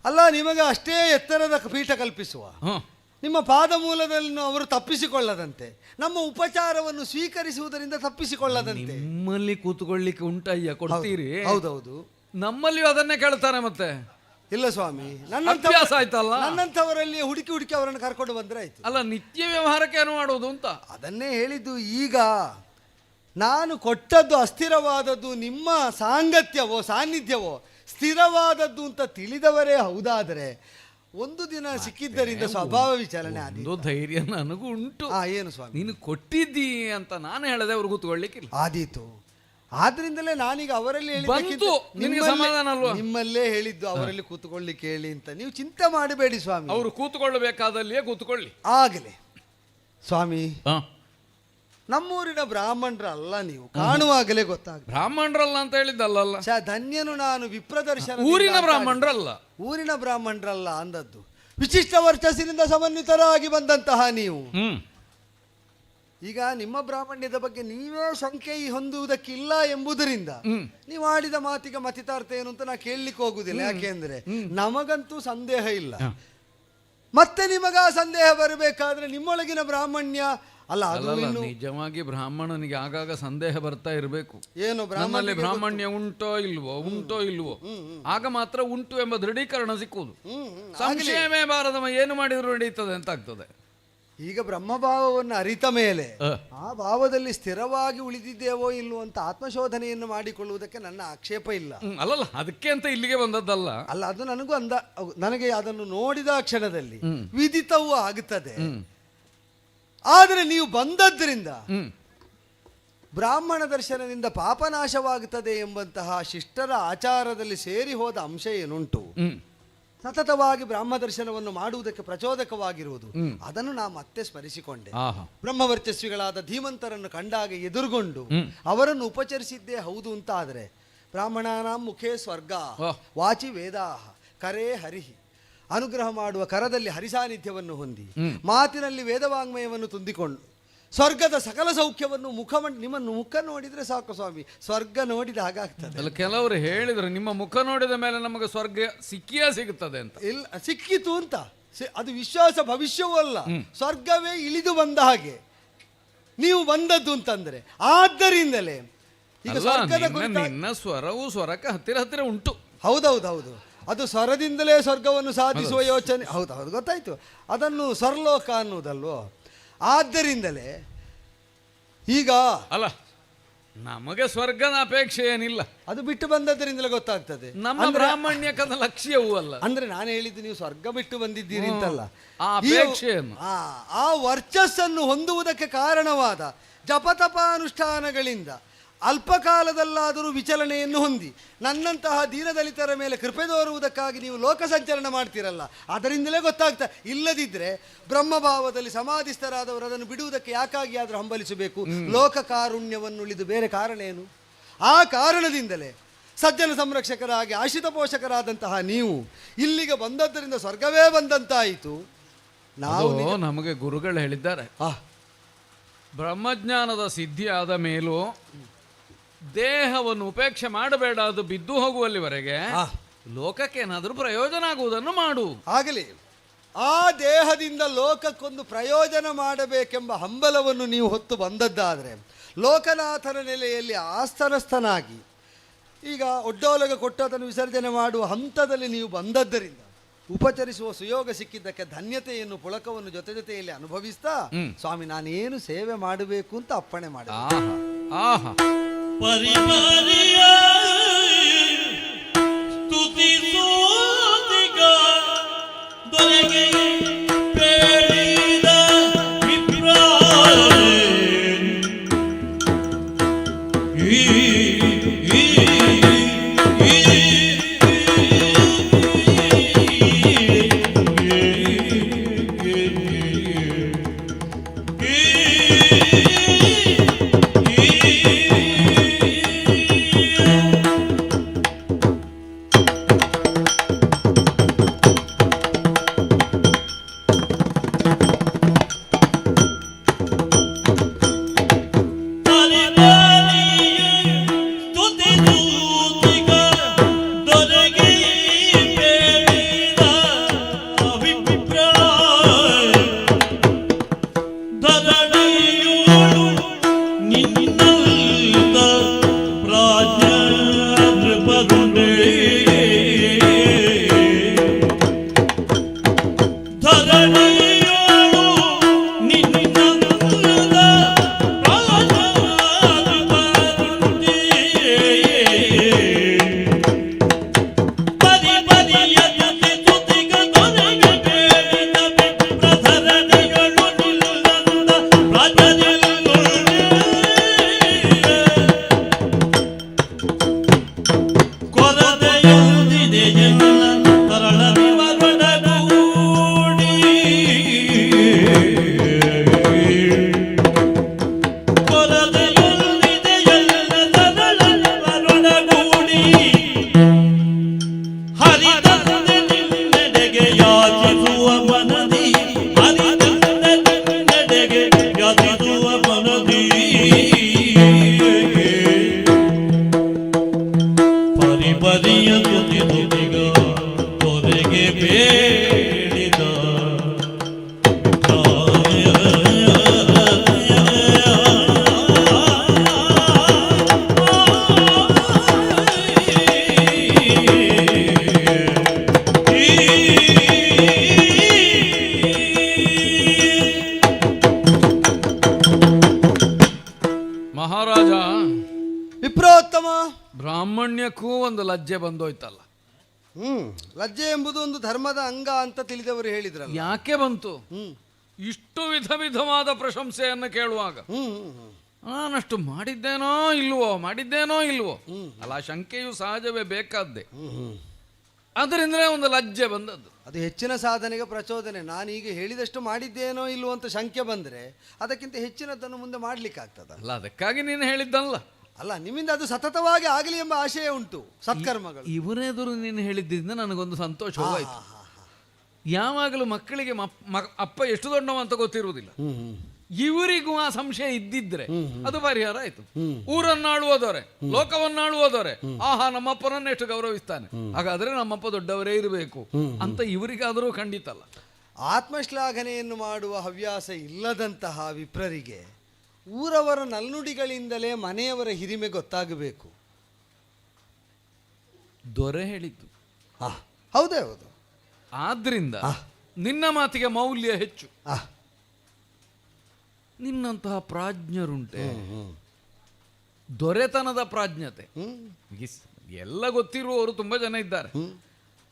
ಅಲ್ಲ, ನಿಮಗೆ ಅಷ್ಟೇ ಎತ್ತರದ ಪೀಠ ಕಲ್ಪಿಸುವ, ನಿಮ್ಮ ಪಾದ ಮೂಲದಲ್ಲಿ ಅವರು ತಪ್ಪಿಸಿಕೊಳ್ಳದಂತೆ, ನಮ್ಮ ಉಪಚಾರವನ್ನು ಸ್ವೀಕರಿಸುವುದರಿಂದ ತಪ್ಪಿಸಿಕೊಳ್ಳದಂತೆ. ನಿಮ್ಮಲ್ಲಿ ಕೂತ್ಕೊಳ್ಳಿಕ್ಕೆ ಉಂಟಯ್ಯ, ಕೊಡ್ತೀರಿ? ಹೌದೌದು, ನಮ್ಮಲ್ಲಿಯೂ ಅದನ್ನೇ ಕೇಳ್ತಾರೆ. ಮತ್ತೆ ಇಲ್ಲ ಸ್ವಾಮಿ, ಅಭ್ಯಾಸ ಆಯ್ತಲ್ಲ. ನನ್ನಂಥವರಲ್ಲಿ ಹುಡುಕಿ ಅವರನ್ನು ಕರ್ಕೊಂಡು ಬಂದ್ರೆ ಆಯ್ತು. ಅಲ್ಲ, ನಿತ್ಯ ವ್ಯವಹಾರಕ್ಕೆ ಏನು ಮಾಡುವುದು ಅಂತ ಅದನ್ನೇ ಹೇಳಿದ್ದು. ಈಗ ನಾನು ಕೊಟ್ಟದ್ದು ಅಸ್ಥಿರವಾದದ್ದು, ನಿಮ್ಮ ಸಾಂಗತ್ಯವೋ ಸಾನ್ನಿಧ್ಯವೋ ಸ್ಥಿರವಾದದ್ದು ಅಂತ ತಿಳಿದವರೇ ಹೌದಾದರೆ ಒಂದು ದಿನ ಸಿಕ್ಕಿದ್ದರಿಂದ ಸ್ವಭಾವ ವಿಚಾರಣೆ ಒಂದು ಧೈರ್ಯ ನನಗೂ ಉಂಟು. ಏನು ಸ್ವಾಮಿ, ನೀನು ಕೊಟ್ಟಿದ್ದೀ ಅಂತ ನಾನು ಹೇಳದೆ ಅವ್ರು ಕೂತ್ಕೊಳ್ಳಿಕ್ಕಿಲ್ಲ. ಆದೀತು. ಆದ್ರಿಂದಲೇ ನಾನೀಗ ಅವರಲ್ಲಿ ನಿಮ್ಮಲ್ಲೇ ಹೇಳಿದ್ದು ಅವರಲ್ಲಿ ಕೂತ್ಕೊಳ್ಳಿಕ್ಕೆ ಹೇಳಿ ಅಂತ. ನೀವು ಚಿಂತೆ ಮಾಡಬೇಡಿ ಸ್ವಾಮಿ, ಅವರು ಕೂತ್ಕೊಳ್ಳಬೇಕಾದಲ್ಲಿಯೇ ಕೂತ್ಕೊಳ್ಳಿ. ಆಗಲೇ ಸ್ವಾಮಿ, ನಮ್ಮೂರಿನ ಬ್ರಾಹ್ಮಣರಲ್ಲ, ನೀವು ಕಾಣುವಾಗಲೇ ಗೊತ್ತಾಗ ಬ್ರಾಹ್ಮಣರಲ್ಲ ಅಂತ ಹೇಳಿದ್ದಲ್ಲ. ಧನ್ಯನು ನಾನು ವಿಪ್ರದರ್ಶನ. ಊರಿನ ಬ್ರಾಹ್ಮಣರಲ್ಲ, ಊರಿನ ಬ್ರಾಹ್ಮಣರಲ್ಲ ಅಂದದ್ದು. ವಿಶಿಷ್ಟ ವರ್ಚಸ್ಸಿನಿಂದ ಸಮನ್ವಿತರಾಗಿ ಬಂದಂತಹ ನೀವು ಈಗ ನಿಮ್ಮ ಬ್ರಾಹ್ಮಣ್ಯದ ಬಗ್ಗೆ ನೀವೇ ಶಂಕೆ ಹೊಂದುವುದಕ್ಕಿಲ್ಲ ಎಂಬುದರಿಂದ ನೀವು ಆಡಿದ ಮಾತಿಗೆ ಮತಿತಾರ್ಥ ಏನು ಅಂತ ನಾ ಕೇಳಲಿಕ್ಕೆ ಹೋಗುದಿಲ್ಲ. ಯಾಕೆಂದ್ರೆ ನಮಗಂತೂ ಸಂದೇಹ ಇಲ್ಲ. ಮತ್ತೆ ನಿಮಗ ಸಂದೇಹ ಬರಬೇಕಾದ್ರೆ ನಿಮ್ಮೊಳಗಿನ ಬ್ರಾಹ್ಮಣ್ಯ ಅಲ್ಲ, ನಿಜವಾಗಿ ಬ್ರಾಹ್ಮಣನಿಗೆ ಆಗಾಗ ಸಂದೇಹ ಬರ್ತಾ ಇರಬೇಕು. ಏನು ನಮ್ಮಲ್ಲಿ ಬ್ರಾಹ್ಮಣ್ಯ ಉಂಟೋ ಇಲ್ವೋ ಆಗ ಮಾತ್ರ ಉಂಟು ಎಂಬ ದೃಢೀಕರಣ ಸಿಕ್ಕುವುದು. ಸಂಶಯವೇ ಬಾರದಮ್ಮ, ಏನು ಮಾಡಿದ್ರು ನಡೀತದೆ ಅಂತ ಆಗ್ತದೆ. ಈಗ ಬ್ರಹ್ಮಭಾವವನ್ನು ಅರಿತ ಮೇಲೆ ಆ ಭಾವದಲ್ಲಿ ಸ್ಥಿರವಾಗಿ ಉಳಿದಿದ್ದೇವೋ ಇಲ್ವೋ ಅಂತ ಆತ್ಮಶೋಧನೆಯನ್ನು ಮಾಡಿಕೊಳ್ಳುವುದಕ್ಕೆ ನನ್ನ ಆಕ್ಷೇಪ ಇಲ್ಲ. ಅಲ್ಲಲ್ಲ, ಅದಕ್ಕೆ ಅಂತ ಇಲ್ಲಿಗೆ ಬಂದದ್ದಲ್ಲ. ಅಲ್ಲ, ಅದು ನನಗೂ ನನಗೆ ಅದನ್ನು ನೋಡಿದ ಕ್ಷಣದಲ್ಲಿ ವಿದಿತವೂ ಆಗುತ್ತದೆ. ಆದರೆ ನೀವು ಬಂದದ್ರಿಂದ ಬ್ರಾಹ್ಮಣ ದರ್ಶನದಿಂದ ಪಾಪನಾಶವಾಗುತ್ತದೆ ಎಂಬಂತಹ ಶಿಷ್ಟರ ಆಚಾರದಲ್ಲಿ ಸೇರಿ ಹೋದ ಅಂಶ ಏನುಂಟು, ಸತತವಾಗಿ ಬ್ರಾಹ್ಮ ದರ್ಶನವನ್ನು ಮಾಡುವುದಕ್ಕೆ ಪ್ರಚೋದಕವಾಗಿರುವುದು, ಅದನ್ನು ನಾ ಮತ್ತೆ ಸ್ಮರಿಸಿಕೊಂಡೆ. ಬ್ರಹ್ಮವರ್ಚಸ್ವಿಗಳಾದ ಧೀಮಂತರನ್ನು ಕಂಡಾಗ ಎದುರುಗೊಂಡು ಅವರನ್ನು ಉಪಚರಿಸಿದ್ದೇ ಹೌದು ಅಂತ ಆದರೆ ಬ್ರಾಹ್ಮಣಾನಾಂ ಮುಖೇ ಸ್ವರ್ಗ ವಾಚಿ ವೇದಾಹ ಕರೇ ಹರಿಹಿ, ಅನುಗ್ರಹ ಮಾಡುವ ಕರದಲ್ಲಿ ಹರಿಸಾನ್ನಿಧ್ಯವನ್ನು ಹೊಂದಿ ಮಾತಿನಲ್ಲಿ ವೇದವಾಂಗ್ಮಯವನ್ನು ತುಂಬಿಕೊಂಡು ಸ್ವರ್ಗದ ಸಕಲ ಸೌಖ್ಯವನ್ನು ನಿಮ್ಮನ್ನು ಮುಖ ನೋಡಿದ್ರೆ ಸಾಕು ಸ್ವಾಮಿ, ಸ್ವರ್ಗ ನೋಡಿದ ಹಾಗಾಗ್ತದೆ. ಅಲ್ಲ, ಕೆಲವರು ಹೇಳಿದ್ರು ನಿಮ್ಮ ಮುಖ ನೋಡಿದ ಮೇಲೆ ನಮಗೆ ಸ್ವರ್ಗ ಸಿಕ್ಕಿಯೇ ಸಿಗುತ್ತದೆ ಅಂತ. ಇಲ್ಲ, ಸಿಕ್ಕಿತು ಅಂತ ಅದು ವಿಶ್ವಾಸ ಭವಿಷ್ಯವೂ ಅಲ್ಲ, ಸ್ವರ್ಗವೇ ಇಳಿದು ಬಂದ ಹಾಗೆ ನೀವು ಬಂದದ್ದು ಅಂತಂದ್ರೆ. ಆದ್ದರಿಂದಲೇ ಈಗ ನಿನ್ನ ಸ್ವರವು ಸ್ವರಕ್ಕೆ ಹತ್ತಿರ ಉಂಟು. ಹೌದೌದು, ಅದು ಸ್ವರದಿಂದಲೇ ಸ್ವರ್ಗವನ್ನು ಸಾಧಿಸುವ ಯೋಚನೆ. ಹೌದೌದು, ಗೊತ್ತಾಯ್ತು. ಅದನ್ನು ಸ್ವರ್ಲೋಕ ಅನ್ನುವುದಲ್ವೋ. ಆದ್ದರಿಂದಲೇ ಈಗ ಅಲ್ಲ, ನಮಗೆ ಸ್ವರ್ಗದ ಅಪೇಕ್ಷೆ ಏನಿಲ್ಲ, ಅದು ಬಿಟ್ಟು ಬಂದದ್ದರಿಂದಲೇ ಗೊತ್ತಾಗ್ತದೆ. ನಮ್ಮ ಬ್ರಾಹ್ಮಣ್ಯಕದ ಲಕ್ಷ್ಯವೂ ಅಲ್ಲ. ಅಂದ್ರೆ ನಾನು ಹೇಳಿದ್ದು ನೀವು ಸ್ವರ್ಗ ಬಿಟ್ಟು ಬಂದಿದ್ದೀರಿ ಅಂತಲ್ಲ, ಆ ಅಪೇಕ್ಷೆಯನ್ನು ಆ ವರ್ಚಸ್ಸನ್ನು ಹೊಂದುವುದಕ್ಕೆ ಕಾರಣವಾದ ಜಪತಪಾನುಷ್ಠಾನಗಳಿಂದ ಅಲ್ಪಕಾಲದಲ್ಲಾದರೂ ವಿಚಲನೆಯನ್ನು ಹೊಂದಿ ನನ್ನಂತಹ ದೀನದಲಿತರ ಮೇಲೆ ಕೃಪೆ ತೋರುವುದಕ್ಕಾಗಿ ನೀವು ಲೋಕ ಸಂಚಲನ ಮಾಡ್ತೀರಲ್ಲ, ಅದರಿಂದಲೇ ಗೊತ್ತಾಗ್ತಾ. ಇಲ್ಲದಿದ್ದರೆ ಬ್ರಹ್ಮಭಾವದಲ್ಲಿ ಸಮಾಧಿಸ್ಥರಾದವರು ಅದನ್ನು ಬಿಡುವುದಕ್ಕೆ ಯಾಕಾಗಿ ಆದರೂ ಹಂಬಲಿಸಬೇಕು? ಲೋಕ ಕಾರುಣ್ಯವನ್ನು ಉಳಿದು ಬೇರೆ ಕಾರಣ ಏನು? ಆ ಕಾರಣದಿಂದಲೇ ಸಜ್ಜನ ಸಂರಕ್ಷಕರಾಗಿ ಆಶ್ರಿತ ಪೋಷಕರಾದಂತಹ ನೀವು ಇಲ್ಲಿಗೆ ಬಂದದ್ದರಿಂದ ಸ್ವರ್ಗವೇ ಬಂದಂತಾಯಿತು. ನಾವು ನಮಗೆ ಗುರುಗಳು ಹೇಳಿದ್ದಾರೆ, ಬ್ರಹ್ಮಜ್ಞಾನದ ಸಿದ್ಧಿ ಆದ ಮೇಲೂ ದೇಹವನ್ನು ಉಪೇಕ್ಷೆ ಮಾಡಬೇಡ, ಅದು ಬಿದ್ದು ಹೋಗುವಲ್ಲಿವರೆಗೆ ಲೋಕಕ್ಕೆ ಏನಾದರೂ ಪ್ರಯೋಜನ ಆಗುವುದನ್ನು ಮಾಡು. ಆಗಲಿ, ಆ ದೇಹದಿಂದ ಲೋಕಕ್ಕೊಂದು ಪ್ರಯೋಜನ ಮಾಡಬೇಕೆಂಬ ಹಂಬಲವನ್ನು ನೀವು ಹೊತ್ತು ಬಂದದ್ದಾದರೆ ಲೋಕನಾಥನ ನೆಲೆಯಲ್ಲಿ ಆಸ್ಥನಸ್ಥನಾಗಿ ಈಗ ಒಡ್ಡೋಲಗ ಕೊಟ್ಟು ಅದನ್ನು ವಿಸರ್ಜನೆ ಮಾಡುವ ಹಂತದಲ್ಲಿ ನೀವು ಬಂದದ್ದರಿಂದ ಉಪಚರಿಸುವ ಸುಯೋಗ ಸಿಕ್ಕಿದ್ದಕ್ಕೆ ಧನ್ಯತೆಯನ್ನು ಪುಳಕವನ್ನು ಜೊತೆಯಲ್ಲಿ ಅನುಭವಿಸ್ತಾ ಸ್ವಾಮಿ ನಾನೇನು ಸೇವೆ ಮಾಡಬೇಕು ಅಂತ ಅಪ್ಪಣೆ ಮಾಡಿ ಪರಿಮರಿಯ ಸ್ತುತಿಸೋದಿಗ ದೊರೆಗೆ ಪೇಳಿದ ವಿಪ್ರಾಯ ಧರಣಿಯೋಳು ನಿನ್ನಂದ ಪದಿ ಪದಿಯ ತುತಿ ತುತಿಗ ದೊರೆಗೆ ಬೇಡಿದ ವಿಪ್ರಧರಣಿಗಳು ನಿಲ್ಲಂದ ರಾಜನಿಲ್ಲೊಳ್ಳೆ ಕೊರತೆಯೊಂದಿದೆ ಎಲ್ಲ ತರಳನಿವರೊಡಗೂಡಿ ಕೊರತೆಯೊಂದಿದೆ ಎಲ್ಲ ತರಳನಿವರೊಡಗೂಡಿ ಹರಿದಂದೆ ನಿನ್ನೆಡೆಗೆ ಯಾಚಿಸುವ ಮನದಿ ಹರಿದಂದೆ ನಿನ್ನೆಡೆಗೆ ಯಾಚಿಸುವ ಮನದಿ ಪರಿಪರಿಯ ತುತಿ ತುತಿಗ ತೊರೆಗೆ ಬೇಡಿದ ಮಹಾರಾಜ, ವಿಪ್ರೋತ್ತಮ. ಬ್ರಾಹ್ಮಣ್ಯಕ್ಕೂ ಒಂದು ಲಜ್ಜೆ ಬಂದೋಯ್ತಲ್ಲ. ಲಜ್ಜೆ ಎಂಬುದು ಒಂದು ಧರ್ಮದ ಅಂಗ ಅಂತ ತಿಳಿದವರು ಹೇಳಿದ್ರಲ್ಲ. ಯಾಕೆ ಬಂತು? ಇಷ್ಟು ವಿಧ ವಿಧವಾದ ಪ್ರಶಂಸೆಯನ್ನು ಕೇಳುವಾಗ ನಾನಷ್ಟು ಮಾಡಿದ್ದೇನೋ ಇಲ್ವೋ ಅಲ್ಲ, ಶಂಕೆಯು ಸಹಜವೇ ಬೇಕಾದ್ದೆ. ಅದರಿಂದಲೇ ಒಂದು ಲಜ್ಜೆ ಬಂದದ್ದು. ಅದು ಹೆಚ್ಚಿನ ಸಾಧನೆಗೆ ಪ್ರಚೋದನೆ. ನಾನೀಗ ಹೇಳಿದಷ್ಟು ಮಾಡಿದ್ದೇನೋ ಇಲ್ವೋ ಅಂತ ಶಂಕೆ ಬಂದರೆ ಅದಕ್ಕಿಂತ ಹೆಚ್ಚಿನದನ್ನು ಮುಂದೆ ಮಾಡ್ಲಿಕ್ಕಾಗ್ತದ ಅಲ್ಲ, ಅದಕ್ಕಾಗಿ ನೀನು ಹೇಳಿದ್ದಲ್ಲ. ಅಲ್ಲ, ನಿಮ್ಮಿಂದ ಅದು ಸತತವಾಗಿ ಆಗಲಿ ಎಂಬ ಆಶಯ ಉಂಟು. ಸತ್ಕರ್ಮಗಳು ಇವರೆದುರು ನೀನು ಹೇಳಿದ್ದರಿಂದ ನನಗೊಂದು ಸಂತೋಷವಾಯಿತು. ಯಾವಾಗಲೂ ಮಕ್ಕಳಿಗೆ ಅಪ್ಪ ಎಷ್ಟು ದೊಡ್ಡವ ಅಂತ ಗೊತ್ತಿರುವುದಿಲ್ಲ. ಇವರಿಗೂ ಆ ಸಂಶಯ ಇದ್ದಿದ್ರೆ ಅದು ಪರಿಹಾರ ಆಯ್ತು. ಊರನ್ನಾಳುವುದವರೆ, ಲೋಕವನ್ನಾಳುವುದವರೆ, ಆಹಾ ನಮ್ಮಪ್ಪನನ್ನು ಎಷ್ಟು ಗೌರವಿಸ್ತಾನೆ, ಹಾಗಾದ್ರೆ ನಮ್ಮಪ್ಪ ದೊಡ್ಡವರೇ ಇರಬೇಕು ಅಂತ ಇವರಿಗಾದರೂ ಖಂಡಿತಲ್ಲ. ಆತ್ಮಶ್ಲಾಘನೆಯನ್ನು ಮಾಡುವ ಹವ್ಯಾಸ ಇಲ್ಲದಂತಹ ವಿಪ್ರರಿಗೆ ಊರವರ ನಲ್ನುಡಿಗಳಿಂದಲೇ ಮನೆಯವರ ಹಿರಿಮೆ ಗೊತ್ತಾಗಬೇಕು. ದೊರೆ ಹೇಳಿದ್ದು ಹೌದೇ ಹೌದು. ಆದ್ರಿಂದ ನಿನ್ನ ಮಾತಿಗೆ ಮೌಲ್ಯ ಹೆಚ್ಚು. ನಿನ್ನಂತಹ ಪ್ರಾಜ್ಞರುಂಟೆ, ದೊರೆತನದ ಪ್ರಾಜ್ಞತೆ. ಎಲ್ಲ ಗೊತ್ತಿರುವವರು ತುಂಬಾ ಜನ ಇದ್ದಾರೆ,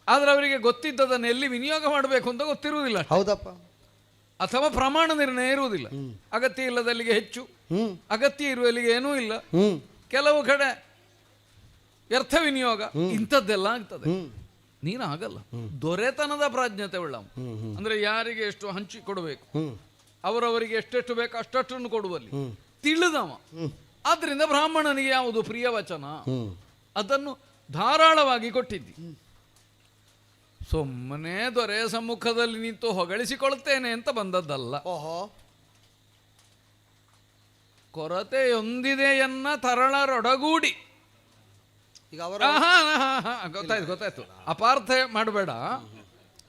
ಆದ್ರೆ ಅವರಿಗೆ ಗೊತ್ತಿದ್ದದನ್ನು ಎಲ್ಲಿ ವಿನಿಯೋಗ ಮಾಡಬೇಕು ಅಂತ ಗೊತ್ತಿರುವುದಿಲ್ಲ. ಹೌದಪ್ಪ. ಅಥವಾ ಪ್ರಮಾಣ ನಿರ್ಣಯ ಇರುವುದಿಲ್ಲ. ಅಗತ್ಯ ಇಲ್ಲದಲ್ಲಿಗೆ ಹೆಚ್ಚು, ಅಗತ್ಯ ಇರುವಲ್ಲಿಗೆ ಏನೂ ಇಲ್ಲ. ಕೆಲವು ಕಡೆ ವ್ಯರ್ಥ ವಿನಿಯೋಗ, ಇಂಥದ್ದೆಲ್ಲ ಆಗ್ತದೆ. ನೀನು ಆಗಲ್ಲ. ದೊರೆತನದ ಪ್ರಾಜ್ಞತೆ ಉಳ್ಳವ ಅಂದ್ರೆ ಯಾರಿಗೆ ಎಷ್ಟು ಹಂಚಿ ಕೊಡಬೇಕು, ಅವರವರಿಗೆ ಎಷ್ಟೆಷ್ಟು ಬೇಕು ಅಷ್ಟನ್ನು ಕೊಡುವಲ್ಲಿ ತಿಳಿದವ. ಆದ್ರಿಂದ ಬ್ರಾಹ್ಮಣನಿಗೆ ಯಾವುದು ಪ್ರಿಯ ವಚನ ಅದನ್ನು ಧಾರಾಳವಾಗಿ ಕೊಟ್ಟಿದ್ದಿ. ಸುಮ್ಮನೆ ದೊರೆಯ ಸಮ್ಮುಖದಲ್ಲಿ ನಿಂತು ಹೊಗಳಿಸಿಕೊಳ್ತೇನೆ ಅಂತ ಬಂದದ್ದಲ್ಲ. ಕೊರತೆಯೊಂದಿದೆಯನ್ನ ತರಳರೊಡಗೂಡಿ. ಗೊತ್ತಾಯ್ತು. ಅಪಾರ್ಥ ಮಾಡಬೇಡ.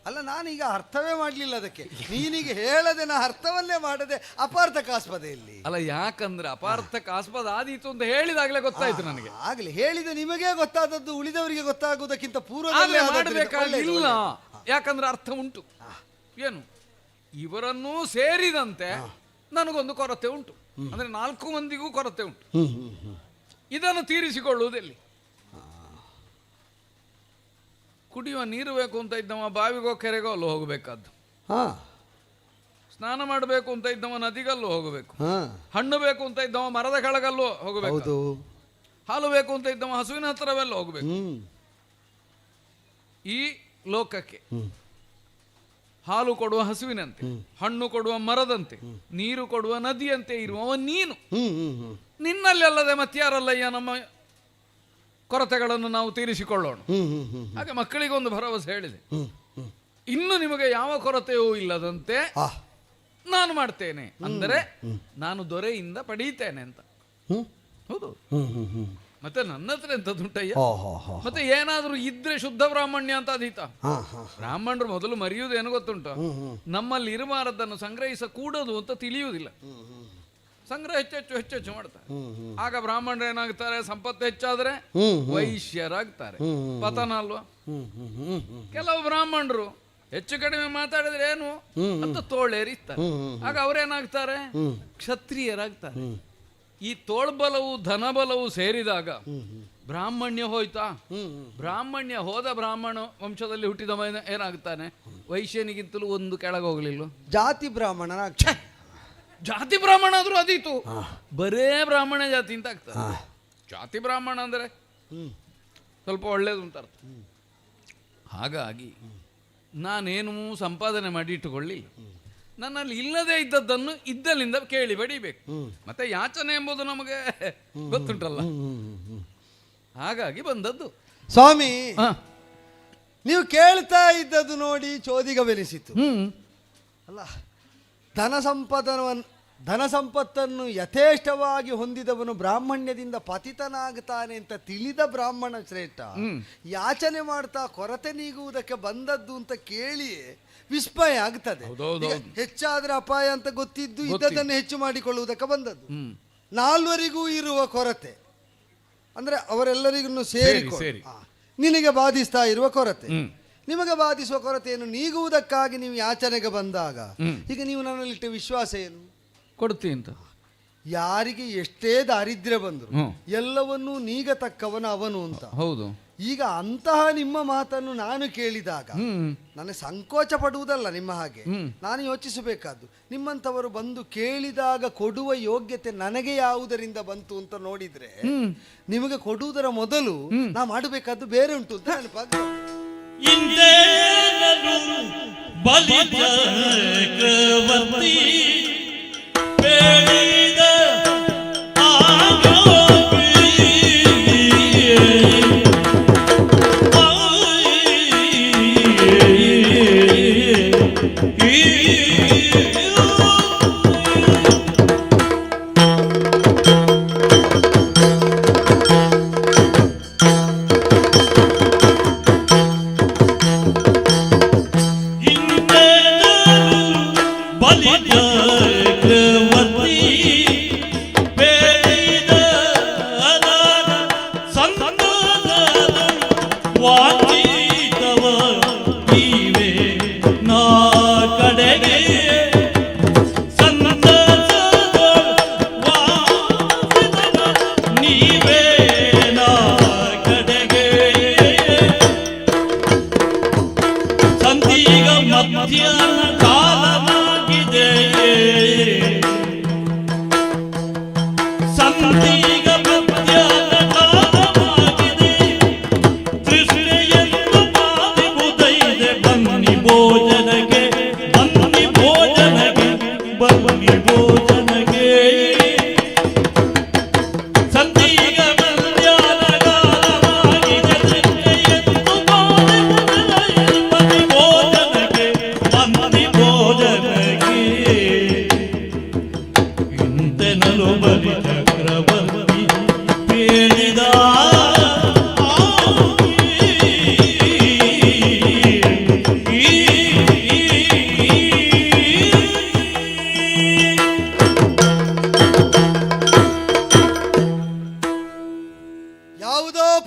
ಅಲ್ಲ, ನಾನೀಗ ಅರ್ಥವೇ ಮಾಡಲಿಲ್ಲ ಅದಕ್ಕೆ. ನೀನೀಗ ಹೇಳದೆ ನಾ ಅರ್ಥವನ್ನೇ ಮಾಡದೆ ಅಪಾರ್ಥಕಾಸ್ಪದ ಇಲ್ಲಿ. ಅಲ್ಲ, ಯಾಕಂದ್ರೆ ಅಪಾರ್ಥಕಾಸ್ಪದ ಆದೀತು ಅಂತ ಹೇಳಿದಾಗಲೇ ಗೊತ್ತಾಯ್ತು ನನಗೆ. ಆಗ್ಲಿ ಹೇಳಿದ ನಿಮಗೇ ಗೊತ್ತಾದದ್ದು ಉಳಿದವರಿಗೆ ಗೊತ್ತಾಗುವುದಕ್ಕಿಂತ ಪೂರ್ವದಲ್ಲೇ ಮಾಡಬೇಕಾಗಿಲ್ಲ. ಯಾಕಂದ್ರೆ ಅರ್ಥ ಉಂಟು. ಏನು, ಇವರನ್ನೂ ಸೇರಿದಂತೆ ನನಗೊಂದು ಕೊರತೆ ಉಂಟು. ಅಂದ್ರೆ 4 ಮಂದಿಗೂ ಕೊರತೆ ಉಂಟು. ಇದನ್ನು ತೀರಿಸಿಕೊಳ್ಳುವುದೆಲ್ಲಿ? ಕುಡಿಯುವ ನೀರು ಬೇಕು ಅಂತ ಇದ್ದವ ಬಾವಿಗೋ ಕೆರೆಗೋ ಅಲ್ಲೂ ಹೋಗಬೇಕಾದ್ದು. ಸ್ನಾನ ಮಾಡಬೇಕು ಅಂತ ಇದ್ದವ ನದಿಗಲ್ಲೂ ಹೋಗಬೇಕು. ಹಣ್ಣು ಬೇಕು ಅಂತ ಇದ್ದವ ಮರದ ಕೆಳಗಲ್ಲೂ ಹೋಗಬೇಕು. ಹಾಲು ಬೇಕು ಅಂತ ಇದ್ದವ ಹಸುವಿನ ಹತ್ರವೆಲ್ಲ ಹೋಗಬೇಕು. ಈ ಲೋಕಕ್ಕೆ ಹಾಲು ಕೊಡುವ ಹಸುವಿನಂತೆ, ಹಣ್ಣು ಕೊಡುವ ಮರದಂತೆ, ನೀರು ಕೊಡುವ ನದಿಯಂತೆ ಇರುವವ ನೀನು. ನಿನ್ನಲ್ಲಿ ಅಲ್ಲದೆ ಮತ್ಯಾರಲ್ಲಯ್ಯ ನಮ್ಮ ಕೊರತೆಗಳನ್ನು ನಾವು ತೀರಿಸಿಕೊಳ್ಳೋಣ. ಹಾಗೆ ಮಕ್ಕಳಿಗೊಂದು ಭರವಸೆ ಹೇಳಿದೆ. ಇನ್ನು ನಿಮಗೆ ಯಾವ ಕೊರತೆಯೂ ಇಲ್ಲದಂತೆ ನಾನು ಮಾಡ್ತೇನೆ, ಅಂದರೆ ನಾನು ದೊರೆಯಿಂದ ಪಡೀತೇನೆ ಅಂತ. ಹೌದು. ಮತ್ತೆ ನನ್ನ ಹತ್ರ ಎಂಥದ್ದುಂಟಯ್ಯ? ಮತ್ತೆ ಏನಾದ್ರೂ ಇದ್ರೆ ಶುದ್ಧ ಬ್ರಾಹ್ಮಣ್ಯ ಅಂತ ಅದೀತ. ಬ್ರಾಹ್ಮಣರು ಮೊದಲು ಮರೆಯುವುದೇನು ಗೊತ್ತುಂಟು? ನಮ್ಮಲ್ಲಿ ಇರಬಾರದನ್ನು ಸಂಗ್ರಹಿಸಕೂಡದು ಅಂತ ತಿಳಿಯುವುದಿಲ್ಲ. ಸಂಗ್ರಹ ಹೆಚ್ಚೆಚ್ಚು ಮಾಡ್ತಾರೆ. ಆಗ ಬ್ರಾಹ್ಮಣರು ಏನಾಗ್ತಾರೆ? ಸಂಪತ್ತು ಹೆಚ್ಚಾದ್ರೆ ವೈಶ್ಯರಾಗ್ತಾರೆ. ಪತನ ಅಲ್ವಾ? ಕೆಲವು ಬ್ರಾಹ್ಮಣರು ಹೆಚ್ಚು ಕಡಿಮೆ ಮಾತಾಡಿದ್ರೆ ಏನು ಅಂತ ತೋಳೇರಿಸ್ತಾರೆ. ಆಗ ಅವರೇನಾಗ್ತಾರೆ? ಕ್ಷತ್ರಿಯರಾಗ್ತಾರೆ. ಈ ತೋಳ್ಬಲವು ಧನಬಲವು ಸೇರಿದಾಗ ಬ್ರಾಹ್ಮಣ್ಯ ಹೋಯ್ತಾ? ಬ್ರಾಹ್ಮಣ್ಯ ಹೋದ ಬ್ರಾಹ್ಮಣ ವಂಶದಲ್ಲಿ ಹುಟ್ಟಿದ ಏನಾಗ್ತಾನೆ? ವೈಶ್ಯನಿಗಿಂತಲೂ ಒಂದು ಕೆಳಗೆ ಹೋಗ್ಲಿಲ್ಲ, ಜಾತಿ ಬ್ರಾಹ್ಮಣ. ಜಾತಿ ಬ್ರಾಹ್ಮಣ ಆದ್ರೂ ಅದೀತು, ಬರೇ ಬ್ರಾಹ್ಮಣ ಜಾತಿ ಅಂತ ಆಗ್ತದೆ. ಜಾತಿ ಬ್ರಾಹ್ಮಣ ಅಂದ್ರೆ ಸ್ವಲ್ಪ ಒಳ್ಳೇದು ಅಂತ ಅರ್ಥ. ಹಾಗಾಗಿ ನಾನೇನು ಸಂಪಾದನೆ ಮಾಡಿ ಇಟ್ಟುಕೊಳ್ಳಿ, ನನ್ನಲ್ಲಿ ಇಲ್ಲದೆ ಇದ್ದದ್ದನ್ನು ಇದ್ದಲ್ಲಿಂದ ಕೇಳಿ ಬಡಿಬೇಕು. ಮತ್ತೆ ಯಾಚನೆ ಎಂಬುದು ನಮಗೆ ಗೊತ್ತುಂಟಲ್ಲ, ಹಾಗಾಗಿ ಬಂದದ್ದು. ಸ್ವಾಮಿ, ನೀವು ಕೇಳ್ತಾ ಇದ್ದದ್ದು ನೋಡಿ ಚೋದಿಗವೆನಿಸಿತು ಅಲ್ಲ. ಧನ ಸಂಪತ್ತನ್ನು ಯಥೇಷ್ಟವಾಗಿ ಹೊಂದಿದವನು ಬ್ರಾಹ್ಮಣ್ಯದಿಂದ ಪತಿತನಾಗ್ತಾನೆ ಅಂತ ತಿಳಿದ ಬ್ರಾಹ್ಮಣ ಶ್ರೇಷ್ಠ ಯಾಚನೆ ಮಾಡ್ತಾ ಕೊರತೆ ನೀಗುವುದಕ್ಕೆ ಬಂದದ್ದು ಅಂತ ಕೇಳಿ ವಿಸ್ಮಯ ಆಗ್ತದೆ. ಹೆಚ್ಚಾದ್ರೆ ಅಪಾಯ ಅಂತ ಗೊತ್ತಿದ್ದು ಇದ್ದದನ್ನು ಹೆಚ್ಚು ಮಾಡಿಕೊಳ್ಳುವುದಕ್ಕೆ ಬಂದದ್ದು. ನಾಲ್ವರಿಗೂ ಇರುವ ಕೊರತೆ ಅಂದ್ರೆ ಅವರೆಲ್ಲರಿಗೂ ಸೇರಿಕೊಂಡು ನಿನಗೆ ಬಾಧಿಸ್ತಾ ಇರುವ ಕೊರತೆ, ನಿಮಗೆ ಬಾಧಿಸುವ ಕೊರತೆಯನ್ನು ನೀಗುವುದಕ್ಕಾಗಿ ನೀವು ಯಾಚನೆಗೆ ಬಂದಾಗ ಈಗ ನೀವು ನನ್ನಲ್ಲಿಟ್ಟ ವಿಶ್ವಾಸ ಏನು? ಕೊಡ್ತೀನಿ ಅಂತ. ಯಾರಿಗೆ ಎಷ್ಟೇ ದಾರಿದ್ರ್ಯ ಬಂದ್ರು ಎಲ್ಲವನ್ನೂ ನೀಗತಕ್ಕವನು ಅವನು ಅಂತ. ಹೌದು. ಈಗ ಅಂತಹ ನಿಮ್ಮ ಮಾತನ್ನು ನಾನು ಕೇಳಿದಾಗ ನನಗೆ ಸಂಕೋಚ ಪಡುವುದಲ್ಲ ನಿಮ್ಮ ಹಾಗೆ, ನಾನು ಯೋಚಿಸಬೇಕಾದ್ದು ನಿಮ್ಮಂಥವರು ಬಂದು ಕೇಳಿದಾಗ ಕೊಡುವ ಯೋಗ್ಯತೆ ನನಗೆ ಯಾವುದರಿಂದ ಬಂತು ಅಂತ ನೋಡಿದ್ರೆ ನಿಮಗೆ ಕೊಡುವುದರ ಮೊದಲು ನಾ ಮಾಡಬೇಕಾದ್ದು ಬೇರೆ ಉಂಟು ಅಂತ ನೆನಪಾಗ್ತದೆ.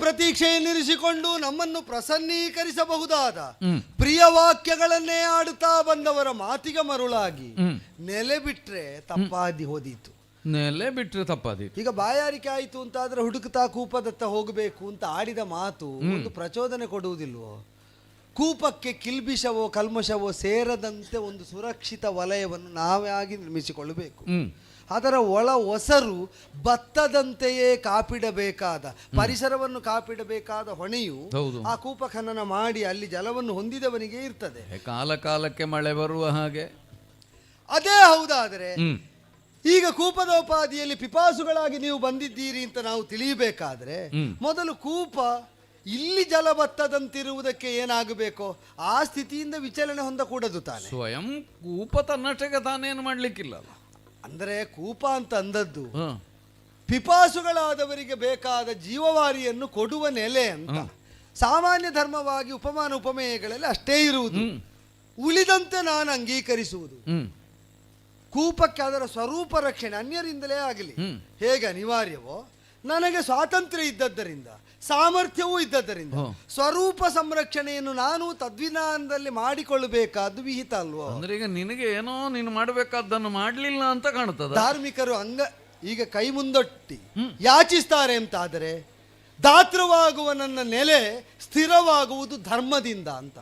ಪ್ರತೀಕ್ಷೆಯನ್ನಿರಿಸಿಕೊಂಡು ನಮ್ಮನ್ನು ಪ್ರಸನ್ನೀಕರಿಸಬಹುದಾದ ಪ್ರಿಯ ವಾಕ್ಯಗಳನ್ನೇ ಆಡುತ್ತಾ ಬಂದವರ ಮಾತಿಗೆ ಮರುಳಾಗಿ ನೆಲೆ ಬಿಟ್ರೆ ತಪ್ಪಾದಿ ಹೋದೀತು. ನೆಲೆ ಬಿಟ್ರೆ ತಪ್ಪಾದೀತು. ಈಗ ಬಾಯಾರಿಕೆ ಆಯಿತು ಅಂತಾದ್ರೆ ಹುಡುಕ್ತಾ ಕೂಪದತ್ತ ಹೋಗಬೇಕು ಅಂತ ಆಡಿದ ಮಾತು ಒಂದು ಪ್ರಚೋದನೆ ಕೊಡುವುದಿಲ್ವೋ? ಕೂಪಕ್ಕೆ ಕಿಲ್ಬಿಷವೋ ಕಲ್ಮಶವೋ ಸೇರದಂತೆ ಒಂದು ಸುರಕ್ಷಿತ ವಲಯವನ್ನು ನಾವೇ ಆಗಿ ನಿರ್ಮಿಸಿಕೊಳ್ಳಬೇಕು. ಅದರ ಒಳ ಒಸರು ಭತ್ತದಂತೆಯೇ ಕಾಪಿಡಬೇಕಾದ, ಪರಿಸರವನ್ನು ಕಾಪಿಡಬೇಕಾದ ಹೊಣೆಯು ಆ ಕೂಪ ಖನನ ಮಾಡಿ ಅಲ್ಲಿ ಜಲವನ್ನು ಹೊಂದಿದವನಿಗೆ ಇರ್ತದೆ. ಕಾಲ ಕಾಲಕ್ಕೆ ಮಳೆ ಬರುವ ಹಾಗೆ. ಅದೇ ಹೌದಾದರೆ ಈಗ ಕೂಪದೋಪಾದಿಯಲ್ಲಿ ಪಿಪಾಸುಗಳಾಗಿ ನೀವು ಬಂದಿದ್ದೀರಿ ಅಂತ ನಾವು ತಿಳಿಯಬೇಕಾದ್ರೆ ಮೊದಲು ಕೂಪ ಇಲ್ಲಿ ಜಲ ಬತ್ತದಂತಿರುವುದಕ್ಕೆ ಏನಾಗಬೇಕೋ ಆ ಸ್ಥಿತಿಯಿಂದ ವಿಚಲನೆ ಹೊಂದಕೂಡದು ತಾನೆ. ಸ್ವಯಂ ಕೂಪ ತನ್ನಷ್ಟಕ್ಕೆ ತಾನೇನು ಮಾಡ್ಲಿಕ್ಕಿಲ್ಲ. ಅಂದರೆ ಕೂಪ ಅಂತ ಅಂದದ್ದು ಪಿಪಾಸುಗಳಾದವರಿಗೆ ಬೇಕಾದ ಜೀವವಾರಿಯನ್ನು ಕೊಡುವ ನೆಲೆ ಅಂತ. ಸಾಮಾನ್ಯ ಧರ್ಮವಾಗಿ ಉಪಮಾನ ಉಪಮೇಯಗಳಲ್ಲಿ ಅಷ್ಟೇ ಇರುವುದು. ಉಳಿದಂತೆ ನಾನು ಅಂಗೀಕರಿಸುವುದು ಕೂಪಕ್ಕೆ ಅದರ ಸ್ವರೂಪ ರಕ್ಷಣೆ ಅನ್ಯರಿಂದಲೇ ಆಗಲಿ ಹೇಗೆ ಅನಿವಾರ್ಯವೋ ನನಗೆ ಸ್ವಾತಂತ್ರ್ಯ ಇದ್ದದ್ದರಿಂದ, ಸಾಮರ್ಥ್ಯವೂ ಇದ್ದದ್ದರಿಂದ ಸ್ವರೂಪ ಸಂರಕ್ಷಣೆಯನ್ನು ನಾನು ತದ್ವಿಧಾನದಲ್ಲಿ ಮಾಡಿಕೊಳ್ಳಬೇಕಾದ್ದು ವಿಹಿತ ಅಲ್ವೋ? ಅಂದ್ರೆ ಈಗ ನಿನಗೆ ಏನೋ ನೀನು ಮಾಡಬೇಕಾದ್ದನ್ನು ಮಾಡಲಿಲ್ಲ ಅಂತ ಕಾಣ್ತದ. ಧಾರ್ಮಿಕರು ಈಗ ಕೈ ಮುಂದೊಟ್ಟಿ ಯಾಚಿಸ್ತಾರೆ ಅಂತಾದರೆ ದಾತೃವಾಗುವ ನನ್ನ ನೆಲೆ ಸ್ಥಿರವಾಗುವುದು ಧರ್ಮದಿಂದ ಅಂತ.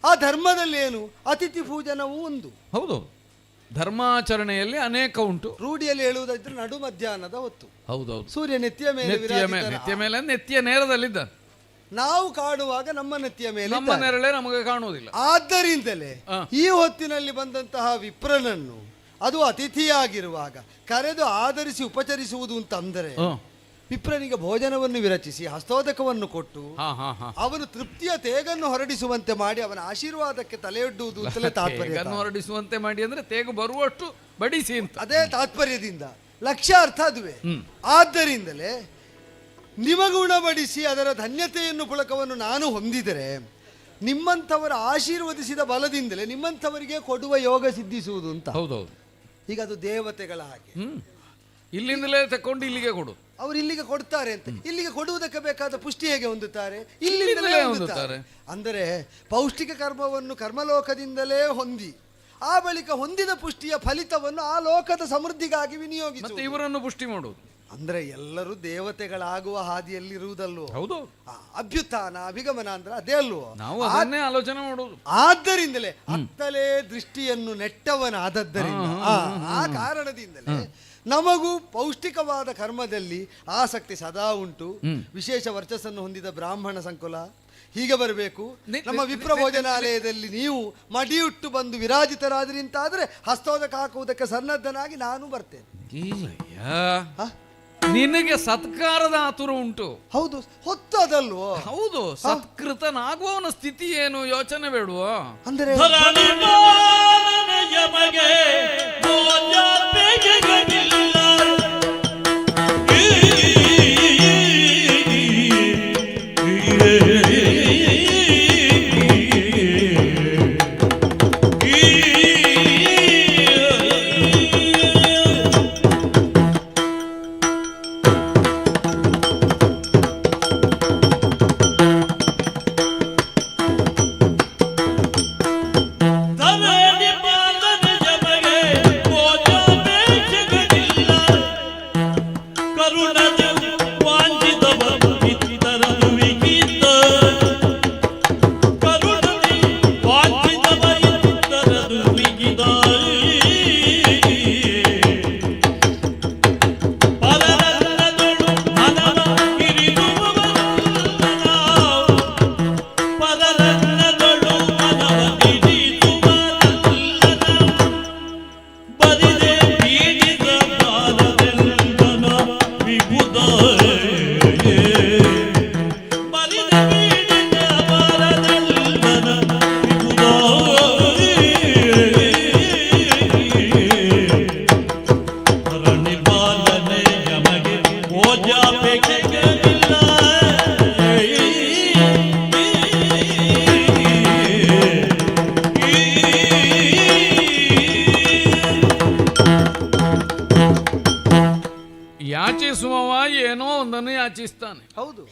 ಆ ಧರ್ಮದಲ್ಲಿ ಏನು? ಅತಿಥಿ ಪೂಜನವೂ ಒಂದು. ಹೌದು, ಧರ್ಮಾಚರಣೆಯಲ್ಲಿ ಅನೇಕ ಉಂಟು. ರೂಢಿಯಲ್ಲಿ ಹೇಳುವುದಾದ್ರೆ ನಡು ಮಧ್ಯಾಹ್ನದ ಹೊತ್ತು. ಹೌದೌದು, ಸೂರ್ಯ ನೆತ್ತಿಯ ಮೇಲೆ ನೆತ್ತಿಯ ನೇರದಲ್ಲಿದ್ದ ನಾವು ಕಾಣುವಾಗ ನಮ್ಮ ನೆತ್ತಿಯ ಮೇಲೆ ನಮ್ಮ ನೆರಳೆ ನಮಗೆ ಕಾಣುವುದಿಲ್ಲ. ಆದ್ದರಿಂದಲೇ ಈ ಹೊತ್ತಿನಲ್ಲಿ ಬಂದಂತಹ ವಿಪ್ರನನ್ನು ಅದು ಅತಿಥಿಯಾಗಿರುವಾಗ ಕರೆದು ಆಧರಿಸಿ ಉಪಚರಿಸುವುದು ಅಂತಂದರೆ ವಿಪ್ರನಿಗೆ ಭೋಜನವನ್ನು ವಿರಚಿಸಿ ಹಸ್ತೋದಕವನ್ನು ಕೊಟ್ಟು ಅವನು ತೃಪ್ತಿಯ ತೇಗನ್ನು ಹೊರಡಿಸುವಂತೆ ಮಾಡಿ ಅವನ ಆಶೀರ್ವಾದಕ್ಕೆ ತಲೆಯೊಡ್ಡುವುದು ಅಂತಲೇ ತಾತ್ಪರ್ಯ. ಹೊರಡಿಸುವಂತೆ ಮಾಡಿ ಅಂದ್ರೆ ತೇಗು ಬರುವಷ್ಟು ಬಡಿಸಿ ಅಂತ, ಅದೇ ತಾತ್ಪರ್ಯದಿಂದ ಲಕ್ಷ್ಯ ಅರ್ಥ ಅದುವೇ. ಆದ್ದರಿಂದಲೇ ನಿಮಗುಣಬಡಿಸಿ ಅದರ ಧನ್ಯತೆಯನ್ನು ಪುಳಕವನ್ನು ನಾನು ಹೊಂದಿದರೆ ನಿಮ್ಮಂಥವರ ಆಶೀರ್ವದಿಸಿದ ಬಲದಿಂದಲೇ ನಿಮ್ಮಂಥವರಿಗೆ ಕೊಡುವ ಯೋಗ ಸಿದ್ಧಿಸುವುದು ಅಂತ. ಹೌದೌದು, ಈಗ ಅದು ದೇವತೆಗಳ ಹಾಗೆ. ಇಲ್ಲಿಂದಲೇ ತಕೊಂಡು ಇಲ್ಲಿಗೆ ಕೊಡು, ಅವರು ಇಲ್ಲಿಗೆ ಕೊಡ್ತಾರೆ ಅಂತ. ಇಲ್ಲಿಗೆ ಕೊಡುವುದಕ್ಕೆ ಬೇಕಾದ ಪುಷ್ಟಿ ಹೇಗೆ ಹೊಂದುತ್ತಾರೆ? ಇಲ್ಲಿಂದಲೇ ಹೊಂದುತ್ತಾರೆ. ಅಂದರೆ ಪೌಷ್ಟಿಕ ಕರ್ಮವನ್ನು ಕರ್ಮಲೋಕದಿಂದಲೇ ಹೊಂದಿ ಆ ಬಳಿಕ ಹೊಂದಿದ ಪುಷ್ಟಿಯ ಫಲಿತವನ್ನು ಆ ಲೋಕದ ಸಮೃದ್ಧಿಗಾಗಿ ವಿನಿಯೋಗಿಸುವುದು, ಇವರನ್ನು ಪುಷ್ಟಿ ಮಾಡುವುದು. ಅಂದ್ರೆ ಎಲ್ಲರೂ ದೇವತೆಗಳಾಗುವ ಹಾದಿಯಲ್ಲಿರುವುದಲ್ವೋ? ಹೌದು, ಅಭ್ಯುತ್ಥಾನ ಅಭಿಗಮನ ಅಂದ್ರೆ ಅದೇ ಅಲ್ವೋ? ನಾವು ಅದನ್ನೇ ಆಲೋಚನೆ ಮಾಡುವುದು. ಆದ್ದರಿಂದಲೇ ಅತ್ತಲೇ ದೃಷ್ಟಿಯನ್ನು ನೆಟ್ಟವನಾದದ್ದರಿಂದ ಆ ಕಾರಣದಿಂದಲೇ ನಮಗೂ ಪೌಷ್ಟಿಕವಾದ ಕರ್ಮದಲ್ಲಿ ಆಸಕ್ತಿ ಸದಾ ಉಂಟು. ವಿಶೇಷ ವರ್ಚಸ್ಸನ್ನು ಹೊಂದಿದ ಬ್ರಾಹ್ಮಣ ಸಂಕುಲ ಹೀಗೆ ಬರಬೇಕು. ನಮ್ಮ ವಿಪ್ರ ಭೋಜನಾಲಯದಲ್ಲಿ ನೀವು ಮಡಿಯುಟ್ಟು ಬಂದು ವಿರಾಜಿತರಾದ್ರಿ ಅಂತಾದ್ರೆ ಹಸ್ತೋದಕ ಹಾಕುವುದಕ್ಕೆ ಸನ್ನದ್ಧನಾಗಿ ನಾನು ಬರ್ತೇನೆ. ನಿನಗೆ ಸತ್ಕಾರದ ಆತುರ ಉಂಟು. ಹೌದು, ಹೊತ್ತು ಅದಲ್ವೋ? ಹೌದು, ಸತ್ಕೃತನಾಗುವವನ ಸ್ಥಿತಿ ಏನು ಯೋಚನೆ ಬೇಡುವ ಅಂದರೆ ಯಾಚಿಸುವವ ಏನೋ ಒಂದನ್ನು ಯಾಚಿಸ್ತಾನೆ. ಹೌದು,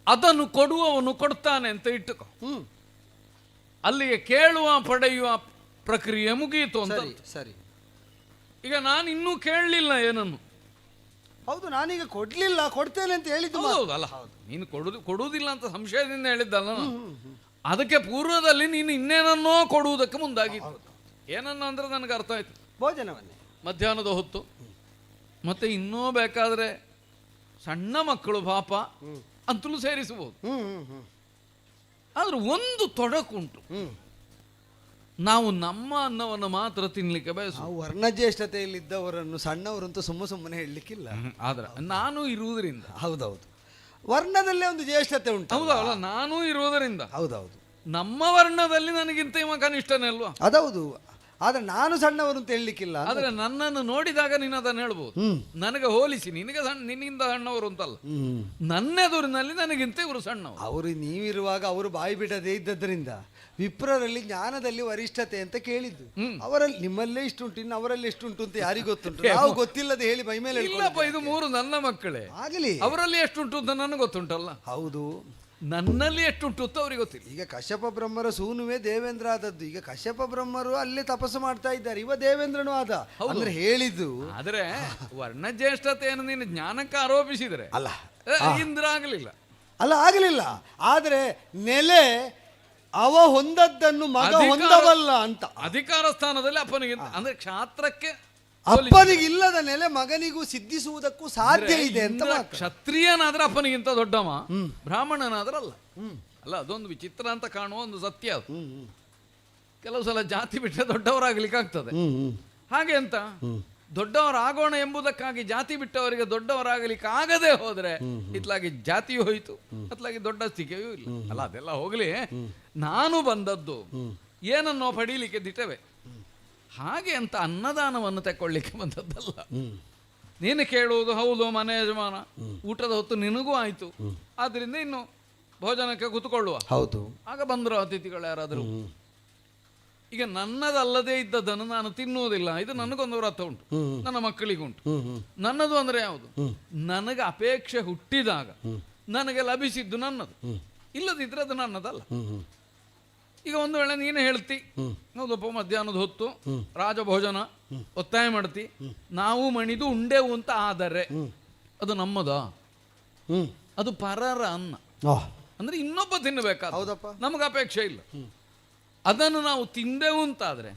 ಅದನ್ನು ಕೊಡುವವನು ಕೊಡ್ತಾನೆ ಅಂತ ಇಟ್ಟುಕೋ. ಅಲ್ಲಿಗೆ ಕೇಳುವ ಪಡೆಯುವ ಪ್ರಕ್ರಿಯೆ ಮುಗಿಯಿತು ಅಂತ. ಸರಿ, ಈಗ ನಾನು ಇನ್ನೂ ಕೇಳಲಿಲ್ಲ ಏನನ್ನು. ಹೌದು, ನಾನೀಗ ಕೊಡ್ಲಿಲ್ಲ, ಕೊಡ್ತೇನೆ ಅಂತ ಹೇಳಿದ್ದು. ಹೌದಲ್ಲ, ನೀನು ಕೊಡುವುದಿಲ್ಲ ಅಂತ ಸಂಶಯದಿಂದ ಹೇಳಿದ್ದಲ್ಲ. ಅದಕ್ಕೆ ಪೂರ್ವದಲ್ಲಿ ನೀನು ಇನ್ನೇನನ್ನೋ ಕೊಡುವುದಕ್ಕೆ ಮುಂದಾಗಿತ್ತು. ಏನನ್ನ ಅಂದ್ರೆ ನನಗೆ ಅರ್ಥ ಆಯ್ತು. ಭೋಜನವನ್ನೇ ಮಧ್ಯಾಹ್ನದ ಹೊತ್ತು ಮತ್ತೆ ಇನ್ನೂ ಬೇಕಾದ್ರೆ ಸಣ್ಣ ಮಕ್ಕಳು ಪಾಪ ಅಂತಲೂ ಸೇರಿಸಬಹುದು. ಆದ್ರೆ ಒಂದು ತೊಡಕುಂಟು, ನಾವು ನಮ್ಮ ಅನ್ನವನ್ನು ಮಾತ್ರ ತಿನ್ಲಿಕ್ಕೆ ಬಯಸು. ವರ್ಣಜ್ಯೇಷ್ಠತೆಯಲ್ಲಿದ್ದವರನ್ನು ಸಣ್ಣವರಂತೂ ಸುಮ್ಮನೆ ಹೇಳಲಿಕ್ಕಿಲ್ಲ. ಆದ್ರೆ ನಾನು ಇರುವುದರಿಂದ. ಹೌದೌದು, ವರ್ಣದಲ್ಲೇ ಒಂದು ಜ್ಯೇಷ್ಠತೆ ಉಂಟು. ಹೌದಲ್ಲ, ನಾನು ಇರುವುದರಿಂದ. ಹೌದೌದು, ನಮ್ಮ ವರ್ಣದಲ್ಲಿ ನನಗಿಂತ ಇವ ಕನಿಷ್ಠನೇ ಅಲ್ವಾ? ಅದೌದು. ಆದ್ರೆ ನಾನು ಸಣ್ಣವರು ಅಂತ ಹೇಳಲಿಕ್ಕಿಲ್ಲ. ಆದ್ರೆ ನನ್ನನ್ನು ನೋಡಿದಾಗ ನೀನು ಅದನ್ನು ಹೇಳ್ಬೋದು. ನನಗೆ ಹೋಲಿಸಿ ನಿನಗೆ ನಿನ್ನಿಂದ ಸಣ್ಣವರು ಅಂತಲ್ಲ, ನನ್ನೆದುರಿನಲ್ಲಿ ನನಗಿಂತ ಇವರು ಸಣ್ಣವರು. ಅವರು ನೀವಿರುವಾಗ ಅವರು ಬಾಯಿ ಬಿಡದೇ ಇದ್ದದ್ರಿಂದ ವಿಪ್ರರಲ್ಲಿ ಜ್ಞಾನದಲ್ಲಿ ವರಿಷ್ಠತೆ ಅಂತ ಕೇಳಿದ್ದು. ಅವರಲ್ಲಿ ನಿಮ್ಮಲ್ಲೇ ಇಷ್ಟುಂಟು, ಇನ್ನು ಅವರಲ್ಲಿ ಎಷ್ಟುಂಟು ಅಂತ ಯಾರಿಗೂ ಗೊತ್ತುಂಟು? ನಾವು ಗೊತ್ತಿಲ್ಲದೆ ಹೇಳಿ ಮೈ ಮೇಲೆ ಇಲ್ಲಪ್ಪ, ಇದು 3 ನನ್ನ ಮಕ್ಕಳೇ. ಆಗಲಿ, ಅವರಲ್ಲಿ ಎಷ್ಟುಂಟು ಅಂತ ನನಗೆ ಗೊತ್ತುಂಟಲ್ಲ. ಹೌದು, ನನ್ನಲ್ಲಿ ಎಷ್ಟುಂಟು ಅಂತ ಅವರಿಗೆ ಗೊತ್ತಿಲ್ಲ. ಈಗ ಕಶ್ಯಪ ಬ್ರಹ್ಮರ ಸೂನುವೆ ದೇವೇಂದ್ರ ಆದದ್ದು. ಈಗ ಕಶ್ಯಪ ಬ್ರಹ್ಮರು ಅಲ್ಲೇ ತಪಸ್ಸು ಮಾಡ್ತಾ ಇದ್ದಾರೆ, ಇವ ದೇವೇಂದ್ರನು ಆದ ಅಂದ್ರೆ ಹೇಳಿದ್ದು. ಆದ್ರೆ ವರ್ಣಜ್ಯೇಷ್ಠತೆಯನ್ನು ನೀನು ಜ್ಞಾನಕ್ಕೆ ಆರೋಪಿಸಿದರೆ ಅಲ್ಲ, ಇಂದ್ರ ಆಗಲಿಲ್ಲ. ಅಲ್ಲ, ಆಗಲಿಲ್ಲ. ಆದ್ರೆ ನೆಲೆ ಅವ ಹೊಂದದ್ದನ್ನು ಮಗ ಹೊಂದವಲ್ಲ ಅಂತ ಅಧಿಕಾರ ಸ್ಥಾನದಲ್ಲಿ ಅಪ್ಪನಿಗೆ ಅಂದ್ರೆ ಕ್ಷಾತ್ರಕ್ಕೆ ಅಪ್ಪನಿಗೆ ಇಲ್ಲದ ನೆಲೆ ಮಗನಿಗೂ ಸಿದ್ಧಿಸುವುದಕ್ಕೂ ಸಾಧ್ಯ ಇದೆ ಅಂತ. ಕ್ಷತ್ರಿಯನಾದ್ರೆ ಅಪ್ಪನಿಗಿಂತ ದೊಡ್ಡವ, ಬ್ರಾಹ್ಮಣನಾದ್ರಲ್ಲ. ಅಲ್ಲ, ಅದೊಂದು ವಿಚಿತ್ರ ಅಂತ ಕಾಣುವ ಒಂದು ಸತ್ಯ ಅದು. ಕೆಲವು ಸಲ ಜಾತಿ ಬಿಟ್ಟರೆ ದೊಡ್ಡವರಾಗ್ಲಿಕ್ಕೆ ಆಗ್ತದೆ. ಹಾಗೆ ಅಂತ ದೊಡ್ಡವರಾಗೋಣ ಎಂಬುದಕ್ಕಾಗಿ ಜಾತಿ ಬಿಟ್ಟವರಿಗೆ ದೊಡ್ಡವರಾಗಲಿಕ್ಕೆ ಆಗದೆ ಹೋದ್ರೆ ಇತ್ಲಾಗಿ ಜಾತಿಯೂ ಹೋಯಿತು, ಅತ್ಲಾಗಿ ದೊಡ್ಡ ಸ್ಥಿತಿಯೂ ಇಲ್ಲ. ಅಲ್ಲ, ಅದೆಲ್ಲ ಹೋಗ್ಲಿ, ನಾನು ಬಂದದ್ದು ಏನನ್ನೋ ಪಡೀಲಿಕ್ಕೆ ದಿಟ್ಟವೆ. ಹಾಗೆ ಅಂತ ಅನ್ನದಾನವನ್ನು ತಗೊಳ್ಳಿಕ್ಕೆ ಬಂದದ್ದಲ್ಲ. ನೀನು ಕೇಳುವುದು ಹೌದು, ಮನೆ ಯಜಮಾನ, ಊಟದ ಹೊತ್ತು ನಿನಗೂ ಆಯ್ತು, ಆದ್ರಿಂದ ಇನ್ನು ಭೋಜನಕ್ಕೆ ಕೂತ್ಕೊಳ್ಳುವ. ಹೌದು, ಆಗ ಬಂದರು ಅತಿಥಿಗಳು ಯಾರಾದರೂ. ಈಗ ನನ್ನದಲ್ಲದೆ ಇದ್ದದ್ದನ್ನು ನಾನು ತಿನ್ನುವುದಿಲ್ಲ, ಇದು ನನಗೊಂದು ವ್ರತ ಉಂಟು, ನನ್ನ ಮಕ್ಕಳಿಗುಂಟು. ನನ್ನದು ಅಂದ್ರೆ ಯಾವುದು? ನನಗೆ ಅಪೇಕ್ಷೆ ಹುಟ್ಟಿದಾಗ ನನಗೆ ಲಭಿಸಿದ್ದು ನನ್ನದು, ಇಲ್ಲದಿದ್ರೆ ಅದು ನನ್ನದಲ್ಲ. ಈಗ ಒಂದು ವೇಳೆ ನೀನು ಹೇಳ್ತಿ, ಹೌದಪ್ಪ ಮಧ್ಯಾಹ್ನದ ಹೊತ್ತು ರಾಜಭೋಜನ ಒತ್ತಾಯ ಮಾಡ್ತಿ, ನಾವು ಮಣಿದು ಉಂಡೆವು ಅಂತ ಆದರೆ ಅದು ನಮ್ಮದ? ಅದು ಪರರ ಅನ್ನ, ಅಂದ್ರೆ ಇನ್ನೊಬ್ಬ ತಿನ್ನಬೇಕಾದ, ನಮಗೆ ಅಪೇಕ್ಷೆ ಇಲ್ಲ. ಅದನ್ನು ನಾವು ತಿಂದೆವು ಅಂತಾದ್ರೆ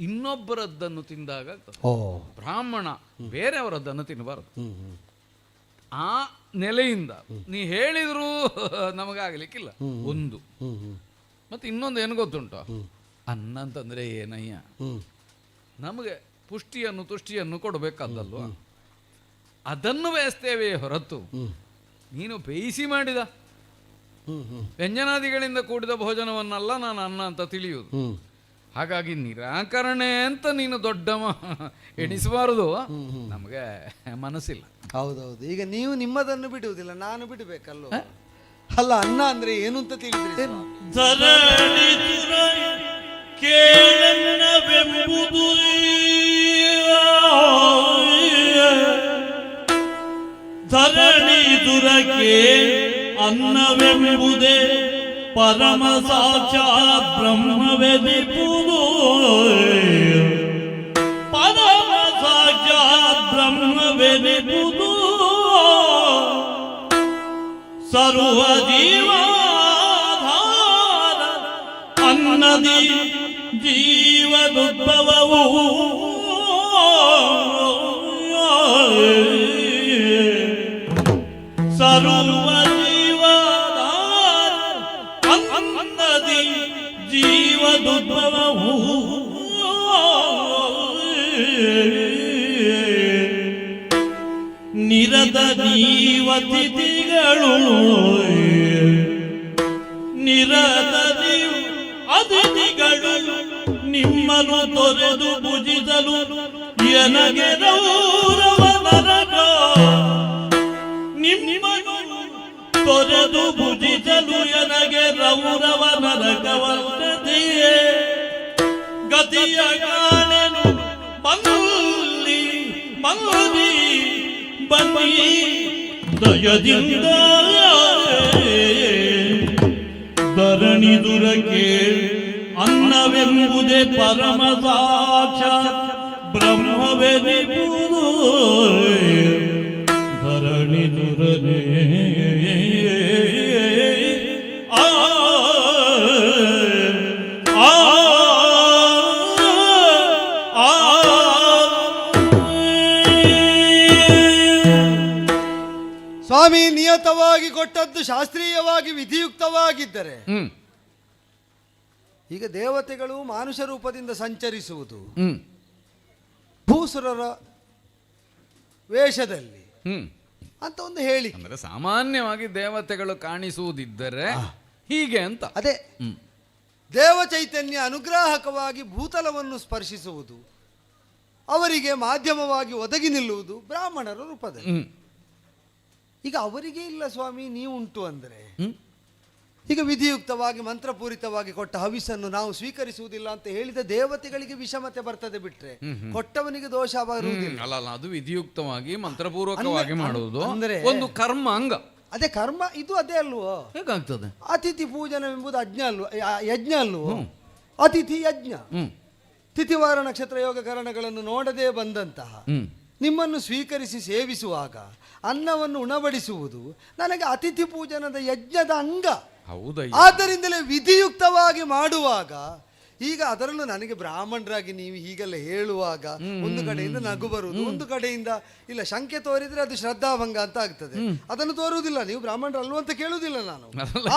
ಇನ್ನೊಬ್ಬರದ್ದನ್ನು ತಿಂದಾಗ ಬ್ರಾಹ್ಮಣ ಬೇರೆಯವರದ್ದನ್ನು ತಿನ್ನಬಾರದು. ಆ ನೆಲೆಯಿಂದ ನೀ ಹೇಳಿದ್ರು ನಮಗಾಗಲಿಕ್ಕಿಲ್ಲ ಒಂದು. ಮತ್ತೆ ಇನ್ನೊಂದು ಏನು ಗೊತ್ತುಂಟು, ಅನ್ನ ಅಂತಂದ್ರೆ ಏನಯ್ಯ, ನಮಗೆ ತುಷ್ಟಿಯನ್ನು ಕೊಡಬೇಕಾದಲ್ವ, ಅದನ್ನು ಬೇಯಿಸ್ತೇವೆ ಹೊರತು ನೀನು ಬೇಯಿಸಿ ಮಾಡಿದ ವ್ಯಂಜನಾದಿಗಳಿಂದ ಕೂಡಿದ ಭೋಜನವನ್ನಲ್ಲ ನಾನು ಅನ್ನ ಅಂತ ತಿಳಿಯುವುದು. ಹಾಗಾಗಿ ನಿರಾಕರಣೆ ಅಂತ ನೀನು ದೊಡ್ಡ ಎಣಿಸಬಾರದು, ನಮಗೆ ಮನಸ್ಸಿಲ್ಲ. ಹೌದೌದು, ಈಗ ನೀವು ನಿಮ್ಮದನ್ನು ಬಿಡುವುದಿಲ್ಲ, ನಾನು ಬಿಡಬೇಕಲ್ವ? ಅಲ್ಲ, ಅನ್ನ ಅಂದ್ರೆ ಏನು ಅಂತ ತಿಳಿದ್ರಿ? ಧರಣಿ ದುರಕೆ ಅನ್ನವೆಂಬುದೇ ಪರಮ ಸಾಕ್ಷಾತ್ ಬ್ರಹ್ಮವೆನಿಪುದು. ಪರಮ ಸಾಕ್ಷಾತ್ ಬ್ರಹ್ಮವೆನಿಪುದು. ಸರ್ವ ಜೀವಾಧಾರ ಅನ್ನದಿ ಜೀವದುದ್ಭವವು. ಸರ್ವ ಜೀವಾಧಾರ ಅನ್ನದಿ ಜೀವದುದ್ಭವವು. ನಿರತ ನೀವತಿಥಿಗಳು ನಿರತ ನೀವು ಅತಿಥಿಗಳು ನಿಮ್ಮನ್ನು ತೊರೆದು ಭುಜಿಸಲು ಎನಗೆ ಗೌರವ ನರಕ. ನಿಮ್ಮನ್ನು ತೊರೆದು ಭುಜಿಸಲು ಎನಗೆ ಗೌರವ ನರಕವಲ್ಲದೆಯೇ ಗತಿಯ ಕಾಣೆನು ಬಲ್ಲಿ ಬಲ್ಲಿ ಬನ್ನಿ ದಯದಿಂದ. ಧರಣಿ ದುರಕೆ ಅನ್ನವೆಂಬುದೇ ಪರಮ ಸಾಕ್ಷಾತ್ ಬ್ರಹ್ಮವೆನಿಪುದು. ಧರಣಿ ದುರನೆ ಸ್ವಾಮಿ ನಿಯತವಾಗಿ ಕೊಟ್ಟದ್ದು ಶಾಸ್ತ್ರೀಯವಾಗಿ ವಿಧಿಯುಕ್ತವಾಗಿದ್ದರೆ ಈಗ ದೇವತೆಗಳು ಮಾನುಷ ರೂಪದಿಂದ ಸಂಚರಿಸುವುದು ಭೂಸುರರ ವೇಷದಲ್ಲಿ ಅಂತ ಒಂದು ಹೇಳಿ. ಅಂದ್ರೆ ಸಾಮಾನ್ಯವಾಗಿ ದೇವತೆಗಳು ಕಾಣಿಸುವುದಿದ್ದರೆ ಹೀಗೆ ಅಂತ. ಅದೇ ದೇವ ಚೈತನ್ಯ ಅನುಗ್ರಾಹಕವಾಗಿ ಭೂತಲವನ್ನು ಸ್ಪರ್ಶಿಸುವುದು, ಅವರಿಗೆ ಮಾಧ್ಯಮವಾಗಿ ಒದಗಿ ನಿಲ್ಲುವುದು ಬ್ರಾಹ್ಮಣರ ರೂಪದಲ್ಲಿ. ಈಗ ಅವರಿಗೆ ಇಲ್ಲ ಸ್ವಾಮಿ, ನೀವು ಉಂಟು ಅಂದರೆ ಈಗ ವಿಧಿಯುಕ್ತವಾಗಿ ಮಂತ್ರಪೂರಿತವಾಗಿ ಕೊಟ್ಟ ಹವಿಸನ್ನು ನಾವು ಸ್ವೀಕರಿಸುವುದಿಲ್ಲ ಅಂತ ಹೇಳಿದ ದೇವತೆಗಳಿಗೆ ವಿಷಮತೆ ಬರ್ತದೆ, ಬಿಟ್ರೆ ಕೊಟ್ಟವನಿಗೆ ದೋಷ ಬರುವುದಿಲ್ಲ. ಅಲ್ಲ, ಅದು ವಿಧಿಯುಕ್ತವಾಗಿ ಮಂತ್ರಪೂರ್ವಕವಾಗಿ ಮಾಡುವುದು ಅಂದ್ರೆ ಒಂದು ಕರ್ಮ ಅಂಗ. ಅದೇ ಕರ್ಮ, ಇದು ಅದೇ ಅಲ್ವೋ? ಹೇಗಾಗ್ತದೆ? ಅತಿಥಿ ಪೂಜನವೆಂಬುದು ಯಜ್ಞ ಅಲ್ವೋ? ಅತಿಥಿ ಯಜ್ಞ. ತಿಥಿವಾರ ನಕ್ಷತ್ರ ಯೋಗ ಕರಣಗಳನ್ನು ನೋಡದೆ ಬಂದಂತಹ ನಿಮ್ಮನ್ನು ಸ್ವೀಕರಿಸಿ ಸೇವಿಸುವಾಗ ಅನ್ನವನ್ನು ಉಣಬಡಿಸುವುದು ನನಗೆ ಅತಿಥಿ ಪೂಜನದ ಯಜ್ಞದ ಅಂಗ. ಆದ್ದರಿಂದಲೇ ವಿಧಿಯುಕ್ತವಾಗಿ ಮಾಡುವಾಗ, ಈಗ ಅದರಲ್ಲೂ ನನಗೆ ಬ್ರಾಹ್ಮಣರಾಗಿ ನೀವು ಹೀಗೆಲ್ಲ ಹೇಳುವಾಗ ಒಂದು ಕಡೆಯಿಂದ ನಗು ಬರುವುದು, ಒಂದು ಕಡೆಯಿಂದ ಇಲ್ಲ ಶಂಕೆ ತೋರಿದ್ರೆ ಅದು ಶ್ರದ್ಧಾಭಂಗ ಅಂತ ಆಗ್ತದೆ. ಅದನ್ನು ತೋರುವುದಿಲ್ಲ, ನೀವು ಬ್ರಾಹ್ಮಣರು ಅಲ್ವ ಅಂತ ಕೇಳುವುದಿಲ್ಲ ನಾನು.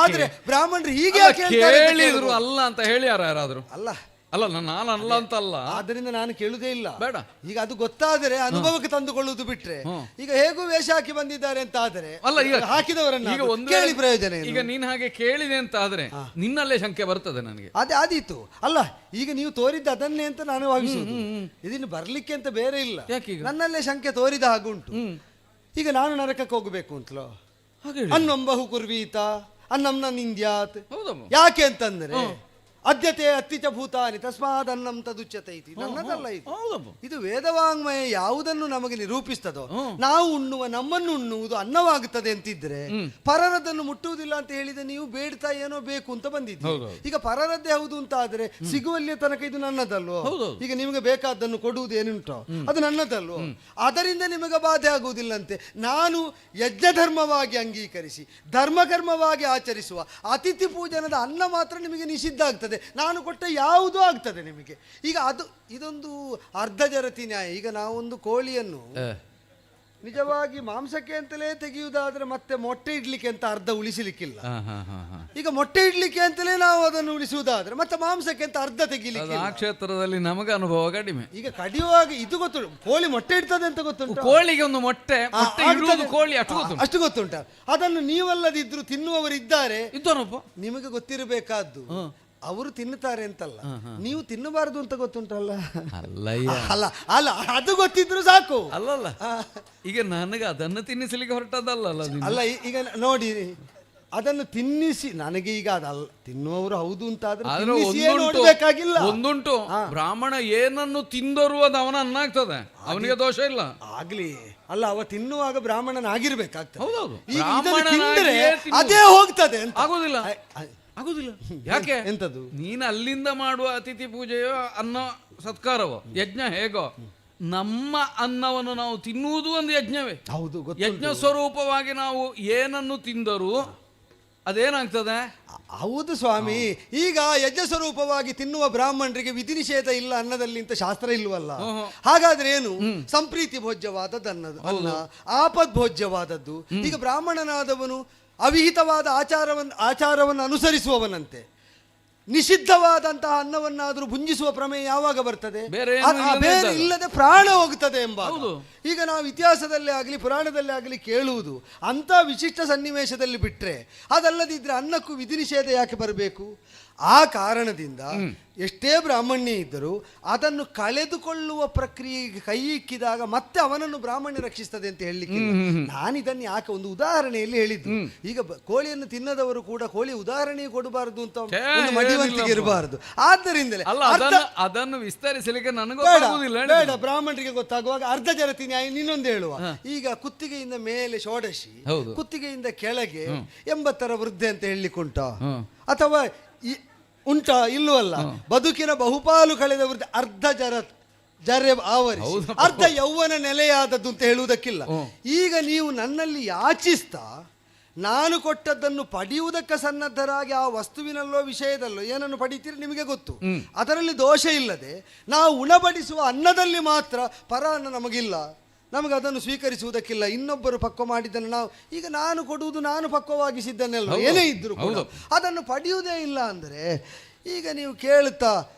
ಆದ್ರೆ ಬ್ರಾಹ್ಮಣರು ಹೀಗೆ ಹೇಳಿದ್ರು ಅಲ್ಲ ಅಂತ ಹೇಳಿ ಯಾರಾದ್ರೂ ಅಲ್ಲ ಅಲ್ಲ, ನಾನು ಅಲ್ಲ ಅಂತ ಅಲ್ಲ, ಆದ್ದರಿಂದ ನಾನು ಕೇಳುವುದೇ ಇಲ್ಲ. ಬೇಡ, ಈಗ ಅದು ಗೊತ್ತಾದರೆ ಅನುಭವಕ್ಕೆ ತಂದುಕೊಳ್ಳುವುದು ಬಿಟ್ರೆ, ಈಗ ಹೇಗೂ ವೇಷ ಹಾಕಿ ಬಂದಿದ್ದಾರೆ ಅಂತ ಆದರೆ ಅಲ್ಲ, ಈಗ ಹಾಕಿದವರನ್ನ ಈಗ ಒಂದು ಕೇಳಿ ಪ್ರಯೋಜನ ಏನು? ಈಗ ನೀನ್ ಹಾಗೆ ಕೇಳಿದೆ ಅಂತ ಆದ್ರೆ ನಿನ್ನಲ್ಲೇ ಶಂಕೆ ಬರ್ತದೆ ನನಗೆ. ಅದೇ ಆದೀತು ಅಲ್ಲ, ಈಗ ನೀವು ತೋರಿದ್ದ ಅದನ್ನೇ ಅಂತ ನಾನು ಭಾವಿಸುವುದು. ಇದನ್ನು ಬರ್ಲಿಕ್ಕೆ ಅಂತ ಬೇರೆ ಇಲ್ಲ, ನನ್ನಲ್ಲೇ ಶಂಕೆ ತೋರಿದ ಹಾಗುಂಟು. ಈಗ ನಾನು ನರಕಕ್ಕೆ ಹೋಗಬೇಕು ಅಂತಲೋ ಅನ್ನೊಂಬಹು ಕುರ್ವೀತ ಅನ್ನಂನ ನಿಂದ್ಯಾತ್. ಯಾಕೆ ಅಂತಂದ್ರೆ ಅದ್ಯತೆ ಅತ್ತಿಚ ಭೂತಾನಿ ತಸ್ಮಾತ್ ಅನ್ನಂ ತದುಚ್ಯತೆ ಇತಿ. ನನ್ನದಲ್ಲ ಇದು. ಇದು ವೇದವಾಂಗ್ಮಯ ಯಾವುದನ್ನು ನಮಗೆ ನಿರೂಪಿಸ್ತದೋ, ನಾವು ಉಣ್ಣುವ ನಮ್ಮನ್ನು ಉಣ್ಣುವುದು ಅನ್ನವಾಗುತ್ತದೆ ಅಂತಿದ್ರೆ ಪರರದನ್ನು ಮುಟ್ಟುವುದಿಲ್ಲ ಅಂತ ಹೇಳಿದ್ರೆ ನೀವು ಬೇಡ್ತಾ ಏನೋ ಬೇಕು ಅಂತ ಬಂದಿದ್ದೀವಿ. ಈಗ ಪರರದ್ದೇ ಹೌದು ಅಂತ ಆದ್ರೆ ಸಿಗುವಲ್ಲಿಯ ತನಕ ಇದು ನನ್ನದಲ್ವೋ? ಈಗ ನಿಮಗೆ ಬೇಕಾದ್ದನ್ನು ಕೊಡುವುದು ಏನುಂಟೋ ಅದು ನನ್ನದಲ್ವೋ? ಅದರಿಂದ ನಿಮಗೆ ಬಾಧೆ ಆಗುವುದಿಲ್ಲಂತೆ. ನಾನು ಯಜ್ಞ ಧರ್ಮವಾಗಿ ಅಂಗೀಕರಿಸಿ ಧರ್ಮಕರ್ಮವಾಗಿ ಆಚರಿಸುವ ಅತಿಥಿ ಪೂಜನದ ಅನ್ನ ಮಾತ್ರ ನಿಮಗೆ ನಿಷಿದ್ಧ ಆಗ್ತದೆ. ನಾನು ಕೊಟ್ಟ ಯಾವುದೂ ಆಗ್ತದೆ ನಿಮಗೆ. ಈಗ ಅದು ಇದೊಂದು ಅರ್ಧ ಜರತಿ ನ್ಯಾಯ. ಈಗ ನಾವೊಂದು ಕೋಳಿಯನ್ನು ನಿಜವಾಗಿ ಮಾಂಸಕ್ಕೆ ಅಂತಲೇ ತೆಗೆಯುವುದಾದ್ರೆ ಮತ್ತೆ ಮೊಟ್ಟೆ ಇಡ್ಲಿಕ್ಕೆ ಅಂತ ಅರ್ಧ ಉಳಿಸಲಿಕ್ಕಿಲ್ಲ. ಈಗ ಮೊಟ್ಟೆ ಇಡ್ಲಿಕ್ಕೆ ಅಂತಲೇ ನಾವು ಅದನ್ನು ಉಳಿಸುವುದಾದ್ರೆ ಮತ್ತೆ ಮಾಂಸಕ್ಕೆ ಅಂತ ಅರ್ಧ ತೆಗಿಲಿಕ್ಕೆ. ಆ ಕ್ಷೇತ್ರದಲ್ಲಿ ನಮಗೆ ಅನುಭವ ಕಡಿಮೆ. ಈಗ ಕಡಿಯುವಾಗ ಇದು ಗೊತ್ತುಂಟು, ಕೋಳಿ ಮೊಟ್ಟೆ ಇಡ್ತದೆ ಅಂತ ಗೊತ್ತುಂಟು. ಕೋಳಿಗೆ ಒಂದು ಮೊಟ್ಟೆ ಕೋಳಿ ಅಷ್ಟು ಗೊತ್ತುಂಟ. ಅದನ್ನು ನೀವಲ್ಲದಿದ್ರು ತಿನ್ನುವವರಿದ್ದಾರೆ, ನಿಮಗೆ ಗೊತ್ತಿರಬೇಕಾದ್ದು ಅವರು ತಿನ್ನುತ್ತಾರೆ ಅಂತಲ್ಲ, ನೀವು ತಿನ್ನಬಾರದು ಅಂತ ಗೊತ್ತುಂಟಲ್ಲ. ಅಲ್ಲ ಅಲ್ಲ, ಅದು ಗೊತ್ತಿದ್ರು ಸಾಕು. ಅಲ್ಲಲ್ಲ, ಈಗ ನನಗೆ ಅದನ್ನು ತಿನ್ನಿಸಲಿಕ್ಕೆ ಹೊರಟದಲ್ಲ. ಅಲ್ಲ, ಈಗ ನೋಡಿ ಅದನ್ನು ತಿನ್ನಿಸಿ ನನಗೆ ಈಗ ಅದಲ್ಲ ತಿನ್ನುವವರು ಹೌದು ಅಂತ ನೋಡಬೇಕಾಗಿಲ್ಲ. ಒಂದುಂಟು, ಬ್ರಾಹ್ಮಣ ಏನನ್ನು ತಿಂದರು ಅದು ಅವನ ಅನ್ನ ಆಗ್ತದೆ, ಅವನಿಗೆ ದೋಷ ಇಲ್ಲ. ಆಗ್ಲಿ ಅಲ್ಲ, ಅವ ತಿನ್ನುವಾಗ ಬ್ರಾಹ್ಮಣನಾಗಿರ್ಬೇಕಾಗ್ತದೆ. ಅದೇ ಹೋಗ್ತದೆ ಆಗೋದಿಲ್ಲ. ಆಗುದಿಲ್ಲ. ಯಾಕೆ? ಎಂತದ್ದು? ನೀನು ಅಲ್ಲಿಂದ ಮಾಡುವ ಅತಿಥಿ ಪೂಜೆಯೋ ಅನ್ನ ಸತ್ಕಾರವೋ ಯಜ್ಞ ಹೇಗೋ, ನಮ್ಮ ಅನ್ನವನ್ನು ನಾವು ತಿನ್ನುವುದು ಒಂದು ಯಜ್ಞವೇ. ಹೌದು, ಯಜ್ಞ ಸ್ವರೂಪವಾಗಿ ನಾವು ಏನನ್ನು ತಿಂದರೂ ಅದೇನಾಗ್ತದೆ? ಹೌದು ಸ್ವಾಮಿ. ಈಗ ಯಜ್ಞ ಸ್ವರೂಪವಾಗಿ ತಿನ್ನುವ ಬ್ರಾಹ್ಮಣರಿಗೆ ವಿಧಿ ನಿಷೇಧ ಇಲ್ಲ ಅನ್ನದಲ್ಲಿ ಅಂತ ಶಾಸ್ತ್ರ ಇಲ್ವಲ್ಲ. ಹಾಗಾದ್ರೆ ಏನು? ಸಂಪ್ರೀತಿ ಭೋಜ್ಯವಾದದ್ದು ಅನ್ನ, ಆಪದ್ ಭೋಜ್ಯವಾದದ್ದು. ಈಗ ಬ್ರಾಹ್ಮಣನಾದವನು ಅವಿಹಿತವಾದ ಆಚಾರವನ್ನು ಅನುಸರಿಸುವವನಂತೆ ನಿಷಿದ್ಧವಾದಂತಹ ಅನ್ನವನ್ನಾದರೂ ಭುಂಜಿಸುವ ಪ್ರಮೇಯ ಯಾವಾಗ ಬರ್ತದೆ? ಬೇರೆ ಇಲ್ಲದೆ ಪ್ರಾಣ ಹೋಗುತ್ತದೆ ಎಂಬ. ಈಗ ನಾವು ಇತಿಹಾಸದಲ್ಲೇ ಆಗಲಿ ಪುರಾಣದಲ್ಲೇ ಆಗಲಿ ಕೇಳುವುದು ಅಂಥ ವಿಶಿಷ್ಟ ಸನ್ನಿವೇಶದಲ್ಲಿ ಬಿಟ್ಟರೆ, ಅದಲ್ಲದಿದ್ದರೆ ಅನ್ನಕ್ಕೂ ವಿಧಿ ನಿಷೇಧ ಯಾಕೆ ಬರಬೇಕು? ಆ ಕಾರಣದಿಂದ ಎಷ್ಟೇ ಬ್ರಾಹ್ಮಣ್ಯ ಇದ್ದರೂ ಅದನ್ನು ಕಳೆದುಕೊಳ್ಳುವ ಪ್ರಕ್ರಿಯೆಗೆ ಕೈ ಇಕ್ಕಿದಾಗ ಮತ್ತೆ ಅವನನ್ನು ಬ್ರಾಹ್ಮಣ್ಯ ರಕ್ಷಿಸ್ತದೆ ಅಂತ ಹೇಳಲಿಕ್ಕೆ ನಾನಿದನ್ನು ಯಾಕೆ ಒಂದು ಉದಾಹರಣೆಯಲ್ಲಿ ಹೇಳಿದ್ದು. ಈಗ ಕೋಳಿಯನ್ನು ತಿನ್ನದವರು ಕೂಡ ಕೋಳಿ ಉದಾಹರಣೆ ಕೊಡಬಾರದು ಅಂತ ಒಂದು ಮಡಿವಂತಿಗೆ ಇರಬಾರದು. ಆದ್ದರಿಂದಲೇ ಅದನ್ನು ವಿಸ್ತರಿಸಲಿಕ್ಕೆ ನನಗೆ ಬೇಡ, ಬ್ರಾಹ್ಮಣರಿಗೆ ಗೊತ್ತಾಗುವಾಗ ಅರ್ಧ ಜರತಿ ನ್ಯಾಯ. ಇನ್ನೊಂದು ಹೇಳುವ, ಈಗ ಕುತ್ತಿಗೆಯಿಂದ ಮೇಲೆ ಷೋಡಶಿ, ಕುತ್ತಿಗೆಯಿಂದ ಕೆಳಗೆ 80ರ ವೃದ್ಧೆ ಅಂತ ಹೇಳಲಿಕ್ಕೆ ಉಂಟಾ? ಅಥವಾ ಉಂಟಾ? ಇಲ್ಲವಲ್ಲ. ಬದುಕಿನ ಬಹುಪಾಲು ಕಳೆದ ವೃದ್ಧೆ ಅರ್ಧ ಜರೆ ಆವರಿಸಿ ಅರ್ಧ ಯೌವನ ನೆಲೆಯಾದದ್ದು ಅಂತ ಹೇಳುವುದಕ್ಕಿಲ್ಲ. ಈಗ ನೀವು ನನ್ನಲ್ಲಿ ಯಾಚಿಸ್ತಾ ನಾನು ಕೊಟ್ಟದ್ದನ್ನು ಪಡೆಯುವುದಕ್ಕೆ ಸನ್ನದ್ಧರಾಗಿ ಆ ವಸ್ತುವಿನಲ್ಲೋ ವಿಷಯದಲ್ಲೋ ಏನನ್ನು ಪಡಿತೀರಿ ನಿಮಗೆ ಗೊತ್ತು. ಅದರಲ್ಲಿ ದೋಷ ಇಲ್ಲದೆ ನಾವು ಉಣಬಡಿಸುವ ಅನ್ನದಲ್ಲಿ ಮಾತ್ರ ಪರ ಅನ್ನ ನಮಗಿಲ್ಲ, ನಮಗೆ ಅದನ್ನು ಸ್ವೀಕರಿಸುವುದಕ್ಕಿಲ್ಲ. ಇನ್ನೊಬ್ಬರು ಪಕ್ವ ಮಾಡಿದ್ದನ್ನು ನಾವು ಈಗ ನಾನು ಕೊಡುವುದು ನಾನು ಪಕ್ವವಾಗಿಸಿದ್ದನ್ನೆಲ್ಲ ಏನೇ ಇದ್ದರೂ ಕೂಡ ಅದನ್ನು ಪಡೆಯುವುದೇ ಇಲ್ಲ ಅಂದರೆ ಈಗ ನೀವು ಕೇಳುತ್ತಾ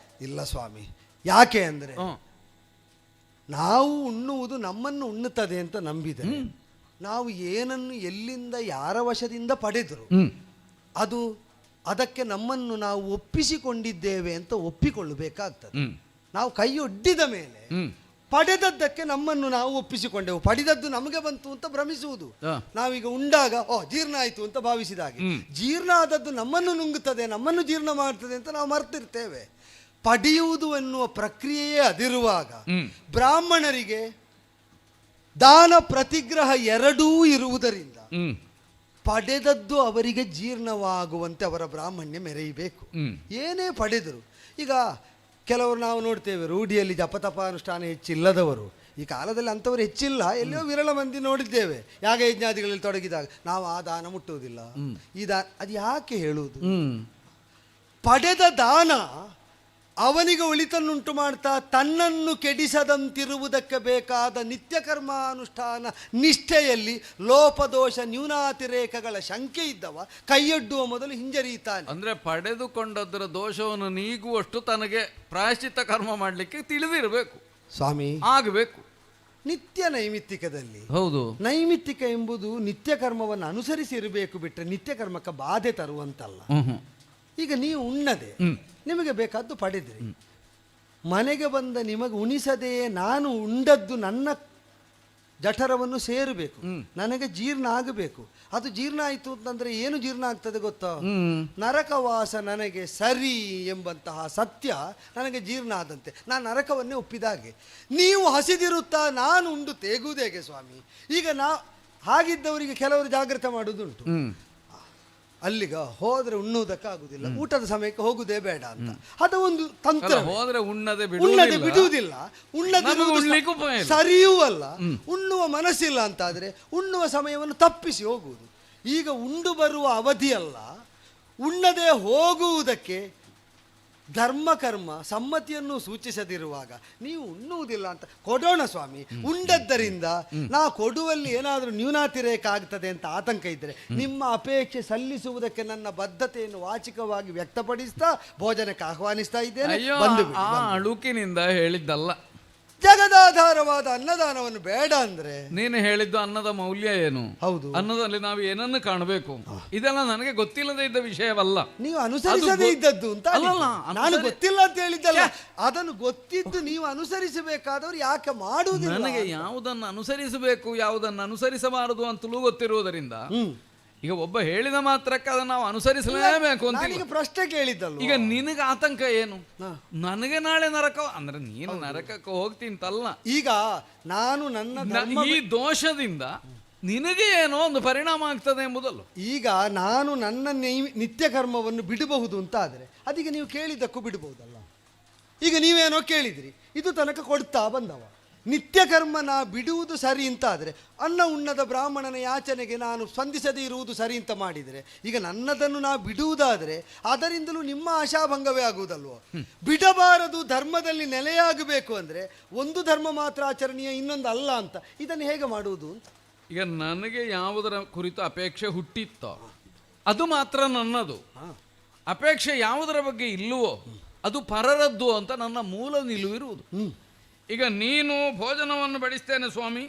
ಇಲ್ಲ ಸ್ವಾಮಿ. ಯಾಕೆ ಅಂದರೆ ನಾವು ಉಣ್ಣುವುದು ನಮ್ಮನ್ನು ಉಣ್ಣುತ್ತದೆ ಅಂತ ನಂಬಿದರೆ ನಾವು ಏನನ್ನು ಎಲ್ಲಿಂದ ಯಾರ ವಶದಿಂದ ಪಡೆದರು ಅದು ಅದಕ್ಕೆ ನಮ್ಮನ್ನು ನಾವು ಒಪ್ಪಿಸಿಕೊಂಡಿದ್ದೇವೆ ಅಂತ ಒಪ್ಪಿಕೊಳ್ಳಬೇಕಾಗ್ತದೆ. ನಾವು ಕೈಯೊಡ್ಡಿದ ಮೇಲೆ ಪಡೆದದ್ದಕ್ಕೆ ನಮ್ಮನ್ನು ನಾವು ಒಪ್ಪಿಸಿಕೊಂಡೆವು. ಪಡೆದದ್ದು ನಮಗೆ ಬಂತು ಅಂತ ಭ್ರಮಿಸುವುದು. ನಾವೀಗ ಉಂಡಾಗ ಜೀರ್ಣ ಆಯಿತು ಅಂತ ಭಾವಿಸಿದ ಹಾಗೆ ಜೀರ್ಣ ಆದದ್ದು ನಮ್ಮನ್ನು ನುಂಗುತ್ತದೆ, ನಮ್ಮನ್ನು ಜೀರ್ಣ ಮಾಡ್ತದೆ ಅಂತ ನಾವು ಮರ್ತಿರ್ತೇವೆ. ಪಡೆಯುವುದು ಎನ್ನುವ ಪ್ರಕ್ರಿಯೆಯೇ ಅದಿರುವಾಗ ಬ್ರಾಹ್ಮಣರಿಗೆ ದಾನ ಪ್ರತಿಗ್ರಹ ಎರಡೂ ಇರುವುದರಿಂದ ಪಡೆದದ್ದು ಅವರಿಗೆ ಜೀರ್ಣವಾಗುವಂತೆ ಅವರ ಬ್ರಾಹ್ಮಣ್ಯ ಮೆರೆಯಬೇಕು. ಏನೇ ಪಡೆದರು, ಈಗ ಕೆಲವರು ನಾವು ನೋಡ್ತೇವೆ ರೂಢಿಯಲ್ಲಿ ಜಪತಪ ಅನುಷ್ಠಾನ ಹೆಚ್ಚಿಲ್ಲದವರು, ಈ ಕಾಲದಲ್ಲಿ ಅಂಥವರು ಹೆಚ್ಚಿಲ್ಲ, ಎಲ್ಲಿಯೋ ವಿರಳ ಮಂದಿ ನೋಡಿದ್ದೇವೆ. ಯಾಗ ಯಜ್ಞಾದಿಗಳಲ್ಲಿ ತೊಡಗಿದಾಗ ನಾವು ಆ ದಾನ ಮುಟ್ಟುವುದಿಲ್ಲ, ಈ ದಾನ, ಅದು ಯಾಕೆ ಹೇಳುವುದು? ಪಡೆದ ದಾನ ಅವನಿಗೆ ಒಳಿತನ್ನುಂಟು ಮಾಡ್ತಾ ತನ್ನನ್ನು ಕೆಡಿಸದಂತಿರುವುದಕ್ಕೆ ಬೇಕಾದ ನಿತ್ಯ ಕರ್ಮಾನುಷ್ಠಾನ ನಿಷ್ಠೆಯಲ್ಲಿ ಲೋಪದೋಷ ನ್ಯೂನಾತಿರೇಕಗಳ ಶಂಕೆ ಇದ್ದವ ಕೈಯೊಡ್ಡುವ ಮೊದಲು ಹಿಂಜರಿಯುತ್ತಾನೆ. ಅಂದ್ರೆ ಪಡೆದುಕೊಂಡದ್ದರ ದೋಷವನ್ನು ನೀಗುವಷ್ಟು ತನಗೆ ಪ್ರಾಯಶ್ಚಿತ್ತ ಕರ್ಮ ಮಾಡಲಿಕ್ಕೆ ತಿಳಿದಿರಬೇಕು ಸ್ವಾಮಿ, ಆಗಬೇಕು. ನಿತ್ಯ ನೈಮಿತ್ತಿಕದಲ್ಲಿ ಹೌದು, ನೈಮಿತ್ತಿಕ ಎಂಬುದು ನಿತ್ಯ ಕರ್ಮವನ್ನು ಅನುಸರಿಸಿ ಇರಬೇಕು, ಬಿಟ್ಟರೆ ನಿತ್ಯ ಕರ್ಮಕ್ಕೆ ಬಾಧೆ ತರುವಂತಲ್ಲ. ಈಗ ನೀವು ಉಣ್ಣದೆ ನಿಮಗೆ ಬೇಕಾದ್ದು ಪಡೆದ್ರಿ, ಮನೆಗೆ ಬಂದ ನಿಮಗೆ ಉಣಿಸದೆಯೇ ನಾನು ಉಂಡದ್ದು ನನ್ನ ಜಠರವನ್ನು ಸೇರಬೇಕು, ನನಗೆ ಜೀರ್ಣ ಆಗಬೇಕು. ಅದು ಜೀರ್ಣ ಆಯಿತು ಅಂತಂದ್ರೆ ಏನು ಜೀರ್ಣ ಆಗ್ತದೆ ಗೊತ್ತಾ? ನರಕವಾಸ ನನಗೆ ಸರಿ ಎಂಬಂತಹ ಸತ್ಯ ನನಗೆ ಜೀರ್ಣ ಆದಂತೆ, ನಾನು ನರಕವನ್ನೇ ಒಪ್ಪಿದಾಗೆ. ನೀವು ಹಸಿದಿರುತ್ತಾ ನಾನು ಉಂಡು ತೇಗುವುದೇಗೆ ಸ್ವಾಮಿ? ಈಗ ಹಾಗಿದ್ದವರಿಗೆ ಕೆಲವರು ಜಾಗ್ರತೆ ಮಾಡುವುದುಂಟು, ಅಲ್ಲಿಗ ಹೋದ್ರೆ ಉಣ್ಣುವುದಕ್ಕಾಗುದಿಲ್ಲ, ಊಟದ ಸಮಯಕ್ಕೆ ಹೋಗುವುದೇ ಬೇಡ ಅಂತ. ಅದು ಒಂದು ತಂತ್ರ. ಹೋದ್ರೆ ಉಣ್ಣದೆ ಬಿಡುವುದಿಲ್ಲ, ಉಣ್ಣದೆ ಸರಿಯೂ ಅಲ್ಲ. ಉಣ್ಣುವ ಮನಸ್ಸಿಲ್ಲ ಅಂತಾದ್ರೆ ಉಣ್ಣುವ ಸಮಯವನ್ನು ತಪ್ಪಿಸಿ ಹೋಗುವುದು. ಈಗ ಉಂಡು ಬರುವ ಅವಧಿಯಲ್ಲ, ಉಣ್ಣದೆ ಹೋಗುವುದಕ್ಕೆ ಧರ್ಮಕರ್ಮ ಸಮ್ಮತಿಯನ್ನು ಸೂಚಿಸದಿರುವಾಗ ನೀವು ಉಣ್ಣುವುದಿಲ್ಲ ಅಂತ ಕೊಡೋಣ ಸ್ವಾಮಿ. ಉಂಡದ್ದರಿಂದ ನಾ ಕೊಡುವಲ್ಲಿ ಏನಾದರೂ ನ್ಯೂನಾತಿರೇಕ ಆಗ್ತದೆ ಅಂತ ಆತಂಕ ಇದ್ದರೆ ನಿಮ್ಮ ಅಪೇಕ್ಷೆ ಸಲ್ಲಿಸುವುದಕ್ಕೆ ನನ್ನ ಬದ್ಧತೆಯನ್ನು ವಾಚಿಕವಾಗಿ ವ್ಯಕ್ತಪಡಿಸ್ತಾ ಭೋಜನಕ್ಕೆ ಆಹ್ವಾನಿಸ್ತಾ ಇದ್ದೇನೆ. ಅಳುಕಿನಿಂದ ಹೇಳಿದ್ದಲ್ಲ. ಜಗದಾಧಾರವಾದ ಅನ್ನದಾನವನ್ನು ಬೇಡ ಅಂದ್ರೆ ನೀನು ಹೇಳಿದ್ದು ಅನ್ನದ ಮೌಲ್ಯ ಏನು? ಹೌದು, ಅನ್ನದಲ್ಲಿ ನಾವು ಏನನ್ನು ಕಾಣಬೇಕು, ಇದೆಲ್ಲ ನನಗೆ ಗೊತ್ತಿಲ್ಲದೆ ಇದ್ದ ವಿಷಯವಲ್ಲ. ನೀವು ಅನುಸರಿಸದೇ ಇದ್ದದ್ದು ಅಂತ ನಾನು ಗೊತ್ತಿಲ್ಲ ಅಂತ ಹೇಳಿದ್ದಲ್ಲ, ಅದನ್ನು ಗೊತ್ತಿದ್ದು ನೀವು ಅನುಸರಿಸಬೇಕಾದವರು ಯಾಕೆ ಮಾಡುವುದಿಲ್ಲ? ನನಗೆ ಯಾವುದನ್ನು ಅನುಸರಿಸಬೇಕು ಯಾವುದನ್ನು ಅನುಸರಿಸಬಾರದು ಅಂತಲೂ ಗೊತ್ತಿರುವುದರಿಂದ ಈಗ ಒಬ್ಬ ಹೇಳಿದ ಮಾತ್ರಕ್ಕೆ ಅದನ್ನು ನಾವು ಅನುಸರಿಸಲೇಬೇಕು ಅಂತ ಪ್ರಶ್ನೆ ಕೇಳಿದ್ದಲ್ಲ. ಈಗ ನಿನಗೆ ಆತಂಕ ಏನು? ನನಗೆ ನಾಳೆ ನರಕ ಅಂದ್ರೆ ನೀನು ನರಕಕ್ಕೆ ಹೋಗ್ತೀಂತಲ್ಲ. ಈಗ ನಾನು ನನ್ನ ಈ ದೋಷದಿಂದ ನಿನಗೆ ಏನೋ ಒಂದು ಪರಿಣಾಮ ಆಗ್ತದೆ ಎಂಬುದಲ್ಲ. ಈಗ ನಾನು ನನ್ನ ನಿತ್ಯ ಕರ್ಮವನ್ನು ಬಿಡಬಹುದು ಅಂತ ಆದರೆ ಅದೀಗ ನೀವು ಕೇಳಿದ್ದಕ್ಕೂ ಬಿಡಬಹುದಲ್ಲ. ಈಗ ನೀವೇನೋ ಕೇಳಿದ್ರಿ, ಇದು ತನಕ ಕೊಡ್ತಾ ಬಂದವ. ನಿತ್ಯ ಕರ್ಮ ನಾ ಬಿಡುವುದು ಸರಿ ಅಂತ ಆದರೆ ಅನ್ನ ಉಣ್ಣದ ಬ್ರಾಹ್ಮಣನ ಯಾಚನೆಗೆ ನಾನು ಸ್ಪಂದಿಸದೇ ಇರುವುದು ಸರಿ ಅಂತ ಮಾಡಿದರೆ, ಈಗ ನನ್ನದನ್ನು ನಾ ಬಿಡುವುದಾದರೆ ಅದರಿಂದಲೂ ನಿಮ್ಮ ಆಶಾಭಂಗವೇ ಆಗುವುದಲ್ವೋ? ಬಿಡಬಾರದು, ಧರ್ಮದಲ್ಲಿ ನೆಲೆಯಾಗಬೇಕು ಅಂದರೆ ಒಂದು ಧರ್ಮ ಮಾತ್ರ ಆಚರಣೀಯ, ಇನ್ನೊಂದು ಅಲ್ಲ ಅಂತ. ಇದನ್ನು ಹೇಗೆ ಮಾಡುವುದು ಅಂತ. ಈಗ ನನಗೆ ಯಾವುದರ ಕುರಿತು ಅಪೇಕ್ಷೆ ಹುಟ್ಟಿತ್ತೋ ಅದು ಮಾತ್ರ ನನ್ನದು. ಅಪೇಕ್ಷೆ ಯಾವುದರ ಬಗ್ಗೆ ಇಲ್ಲವೋ ಅದು ಪರರದ್ದು ಅಂತ ನನ್ನ ಮೂಲ ನಿಲುವಿರುವುದು. ಈಗ ನೀನು ಭೋಜನವನ್ನು ಬಡಿಸ್ತೇನೆ ಸ್ವಾಮಿ,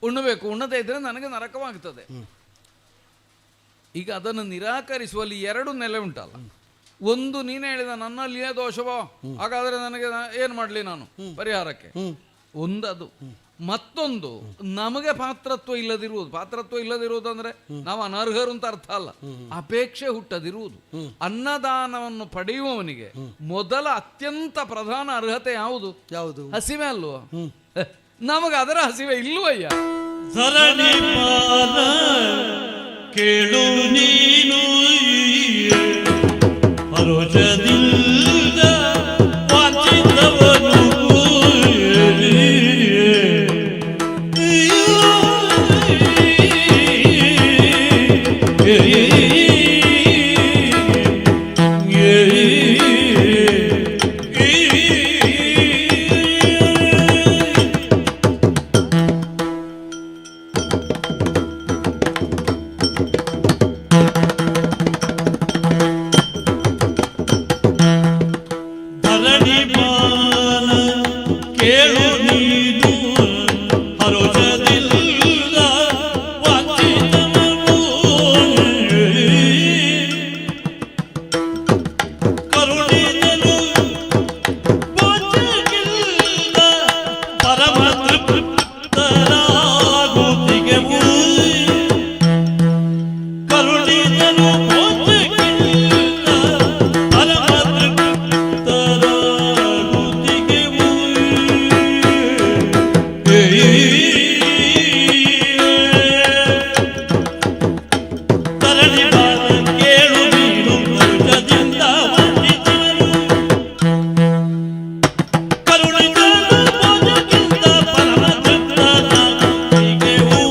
ಉಣ್ಣಬೇಕು, ಉಣ್ಣದೇ ಇದ್ರೆ ನನಗೆ ನರಕವಾಗ್ತದೆ. ಈಗ ಅದನ್ನು ನಿರಾಕರಿಸುವಲ್ಲಿ ಎರಡು ನೆಲೆ ಉಂಟಲ್ಲ. ಒಂದು ನೀನು ಹೇಳಿದ ನನ್ನಲ್ಲಿಯೇ ದೋಷವೋ, ಹಾಗಾದ್ರೆ ನನಗೆ ಏನು ಮಾಡಲಿ ನಾನು ಪರಿಹಾರಕ್ಕೆ, ಒಂದದು. ಮತ್ತೊಂದು ನಮಗೆ ಪಾತ್ರತ್ವ ಇಲ್ಲದಿರುವುದು. ಪಾತ್ರತ್ವ ಇಲ್ಲದಿರುವುದು ಅಂದ್ರೆ ನಾವು ಅನರ್ಹರು ಅಂತ ಅರ್ಥ ಅಲ್ಲ, ಅಪೇಕ್ಷೆ ಹುಟ್ಟದಿರುವುದು. ಅನ್ನದಾನವನ್ನು ಪಡೆಯುವವನಿಗೆ ಮೊದಲ ಅತ್ಯಂತ ಪ್ರಧಾನ ಅರ್ಹತೆ ಯಾವುದು? ಹಸಿವೆ ಅಲ್ವಾ? ನಮಗೆ ಅದರ ಹಸಿವೆ ಇಲ್ವಯ್ಯ. ಸರಣಿ ಪಾಲ ಕೇಳು ನೀನು ಅರೋಜದಿಂದ ವಾಚಿತವನು ತೃಪ್ತರಾಗುತ್ತಿಗೆವು ಕರುಣಿಸಲು ಪೋಷಕ್ಕಿಂತ ಪರಮ ತೃಪ್ತರಾಗುತ್ತಿಗೆವು ತರಣಿ ಬಾಲ ಕೇಳು ನೀನು ಮರುಜದಿಂದ ವಂದಿಸುವರು ಕರುಣಿಸಲು ಪೋಷಕ್ಕಿಂತ ಪರಮ ತೃಪ್ತರಾಗುತ್ತಿಗೆವು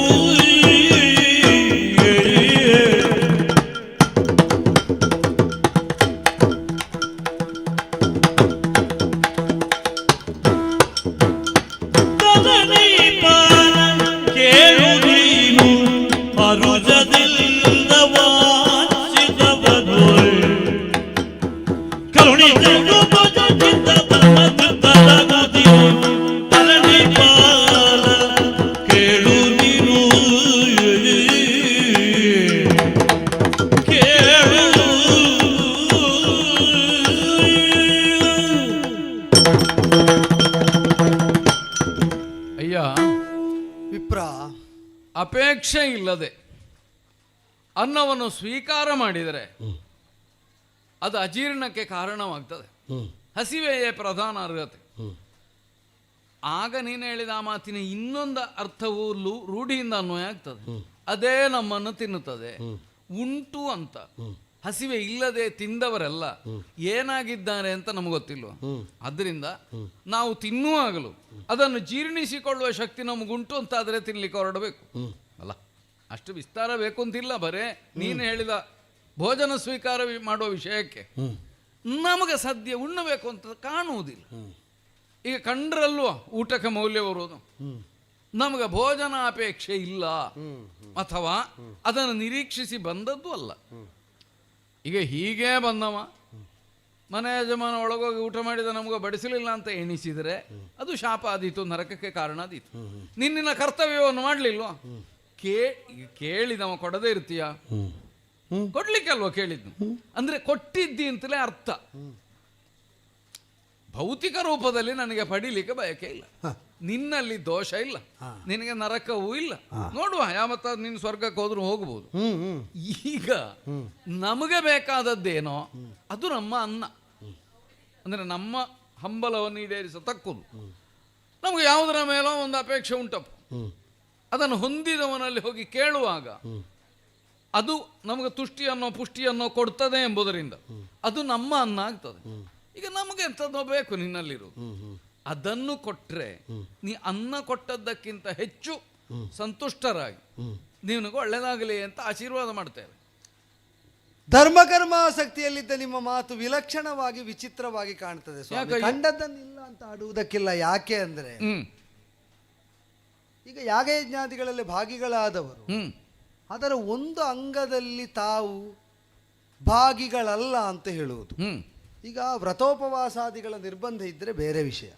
ತರಣಿ ಬಾಲ ಕೇಳು ನೀನು ಮರುಜದಿಂದ ವಂಚಿತವನು ಕರುಣಿಸಲು ಪೋಷಕ್ಕಿಂತ ಪರಮ ತೃಪ್ತರಾಗುತ್ತಿಗೆವು ತರಣಿ ಬಾಲ ಕೇಳು ನೀನು ಅಯ್ಯ, ವಿಪ್ರ, ಅಪೇಕ್ಷೆ ಇಲ್ಲದೆ ಅನ್ನವನ್ನು ಸ್ವೀಕಾರ ಮಾಡಿದರೆ ಅದು ಅಜೀರ್ಣಕ್ಕೆ ಕಾರಣವಾಗ್ತದೆ. ಹಸಿವೆಯೇ ಪ್ರಧಾನ ಅರ್ಹತೆ. ಆಗ ನೀನು ಹೇಳಿದ ಆ ಮಾತಿನ ಇನ್ನೊಂದು ಅರ್ಥವು ರೂಢಿಯಿಂದ ಅನ್ವಯ ಆಗ್ತದೆ. ಅದೇ ನಮ್ಮನ್ನು ತಿನ್ನುತ್ತದೆ. ಉಂಟು ಅಂತ ಹಸಿವೆ ಇಲ್ಲದೆ ತಿಂದವರೆಲ್ಲ ಏನಾಗಿದ್ದಾರೆ ಅಂತ ನಮಗೆ ಗೊತ್ತಿಲ್ವ? ಅದರಿಂದ ನಾವು ತಿನ್ನುವಾಗಲೂ ಅದನ್ನು ಜೀರ್ಣಿಸಿಕೊಳ್ಳುವ ಶಕ್ತಿ ನಮಗುಂಟು ಅಂತ ಆದರೆ ತಿನ್ಲಿಕ್ಕೆ ಹೊರಡಬೇಕು ಅಲ್ಲ. ಅಷ್ಟು ವಿಸ್ತಾರ ಬೇಕು ಅಂತಿಲ್ಲ. ಬರೇ ನೀನು ಹೇಳಿದ ಭೋಜನ ಸ್ವೀಕಾರ ಮಾಡುವ ವಿಷಯಕ್ಕೆ ನಮಗೆ ಸದ್ಯ ಉಣ್ಣಬೇಕು ಅಂತ ಕಾಣುವುದಿಲ್ಲ. ಈಗ ಕಂಡ್ರಲ್ವ ಊಟಕ್ಕೆ ಮೌಲ್ಯ ಬರುವುದು. ನಮಗೆ ಭೋಜನ ಅಪೇಕ್ಷೆ ಇಲ್ಲ ಅಥವಾ ಅದನ್ನು ನಿರೀಕ್ಷಿಸಿ ಬಂದದ್ದು ಅಲ್ಲ. ಈಗ ಹೀಗೆ ಬಂದವ ಮನೆ ಯಜಮಾನ ಒಳಗೋಗಿ ಊಟ ಮಾಡಿದ ನಮಗೆ ಬಡಿಸಲಿಲ್ಲ ಅಂತ ಎಣಿಸಿದರೆ ಅದು ಶಾಪ ಆದೀತು, ನರಕಕ್ಕೆ ಕಾರಣ ಆದೀತು. ನಿನ್ನಿನ ಕರ್ತವ್ಯವನ್ನು ಮಾಡಲಿಲ್ವ? ಕೇಳಿದವ ಕೊಡದೇ ಇರ್ತೀಯ? ಕೊಡ್ಲಿಕ್ಕೆ ಅಲ್ವ ಕೇಳಿದ್ನು. ಅಂದ್ರೆ ಕೊಟ್ಟಿದ್ದಿ ಅಂತಲೇ ಅರ್ಥ. ಭೌತಿಕ ರೂಪದಲ್ಲಿ ನನಗೆ ಪಡಿಲಿಕ್ಕೆ ಬಯಕೆ ಇಲ್ಲ, ನಿನ್ನಲ್ಲಿ ದೋಷ ಇಲ್ಲ, ನಿನಗೆ ನರಕವೂ ಇಲ್ಲ. ನೋಡುವ ಯಾವತ್ತ ನೀನು ಸ್ವರ್ಗಕ್ಕೆ ಹೋದ್ರೂ ಹೋಗ್ಬೋದು. ಈಗ ನಮಗೆ ಬೇಕಾದದ್ದೇನೋ ಅದು ನಮ್ಮ ಅನ್ನ, ಅಂದ್ರೆ ನಮ್ಮ ಹಂಬಲವನ್ನು ಈಡೇರಿಸತಕ್ಕದು. ನಮಗೆ ಯಾವುದರ ಮೇಲೋ ಒಂದು ಅಪೇಕ್ಷೆ ಉಂಟಪ್ಪ, ಅದನ್ನು ಹೊಂದಿದವನಲ್ಲಿ ಹೋಗಿ ಕೇಳುವಾಗ ಅದು ನಮಗೆ ತುಷ್ಟಿಯನ್ನೋ ಪುಷ್ಟಿಯನ್ನೋ ಕೊಡ್ತದೆ ಎಂಬುದರಿಂದ ಅದು ನಮ್ಮ ಅನ್ನ ಆಗ್ತದೆ. ಈಗ ನಮಗೆ ಎಂಥದ್ದೋ ಬೇಕು ನಿನ್ನಲ್ಲಿರೋದು, ಅದನ್ನು ಕೊಟ್ಟರೆ ನೀ ಅನ್ನ ಕೊಟ್ಟದ್ದಕ್ಕಿಂತ ಹೆಚ್ಚು ಸಂತುಷ್ಟರಾಗಿ ನಿನಗೆ ಒಳ್ಳೆಯದಾಗಲಿ ಅಂತ ಆಶೀರ್ವಾದ ಮಾಡ್ತೇವೆ. ಧರ್ಮಕರ್ಮಾಸಕ್ತಿಯಲ್ಲಿದ್ದ ನಿಮ್ಮ ಮಾತು ವಿಲಕ್ಷಣವಾಗಿ ವಿಚಿತ್ರವಾಗಿ ಕಾಣ್ತದೆ ಸ್ವಾಮಿ. ಕಂಡದ್ದನ್ನಿಲ್ಲ ಅಂತ ಆಡುವುದಕ್ಕಿಲ್ಲ. ಯಾಕೆ ಅಂದ್ರೆ ಈಗ ಯಾಗಯಜ್ಞಾದಿಗಳಲ್ಲಿ ಭಾಗಿಗಳಾದವರು ಅದರ ಒಂದು ಅಂಗದಲ್ಲಿ ತಾವು ಭಾಗಿಗಳಲ್ಲ ಅಂತ ಹೇಳುವುದು. ಈಗ ವ್ರತೋಪವಾಸಾದಿಗಳ ನಿರ್ಬಂಧ ಇದ್ದರೆ ಬೇರೆ ವಿಷಯ.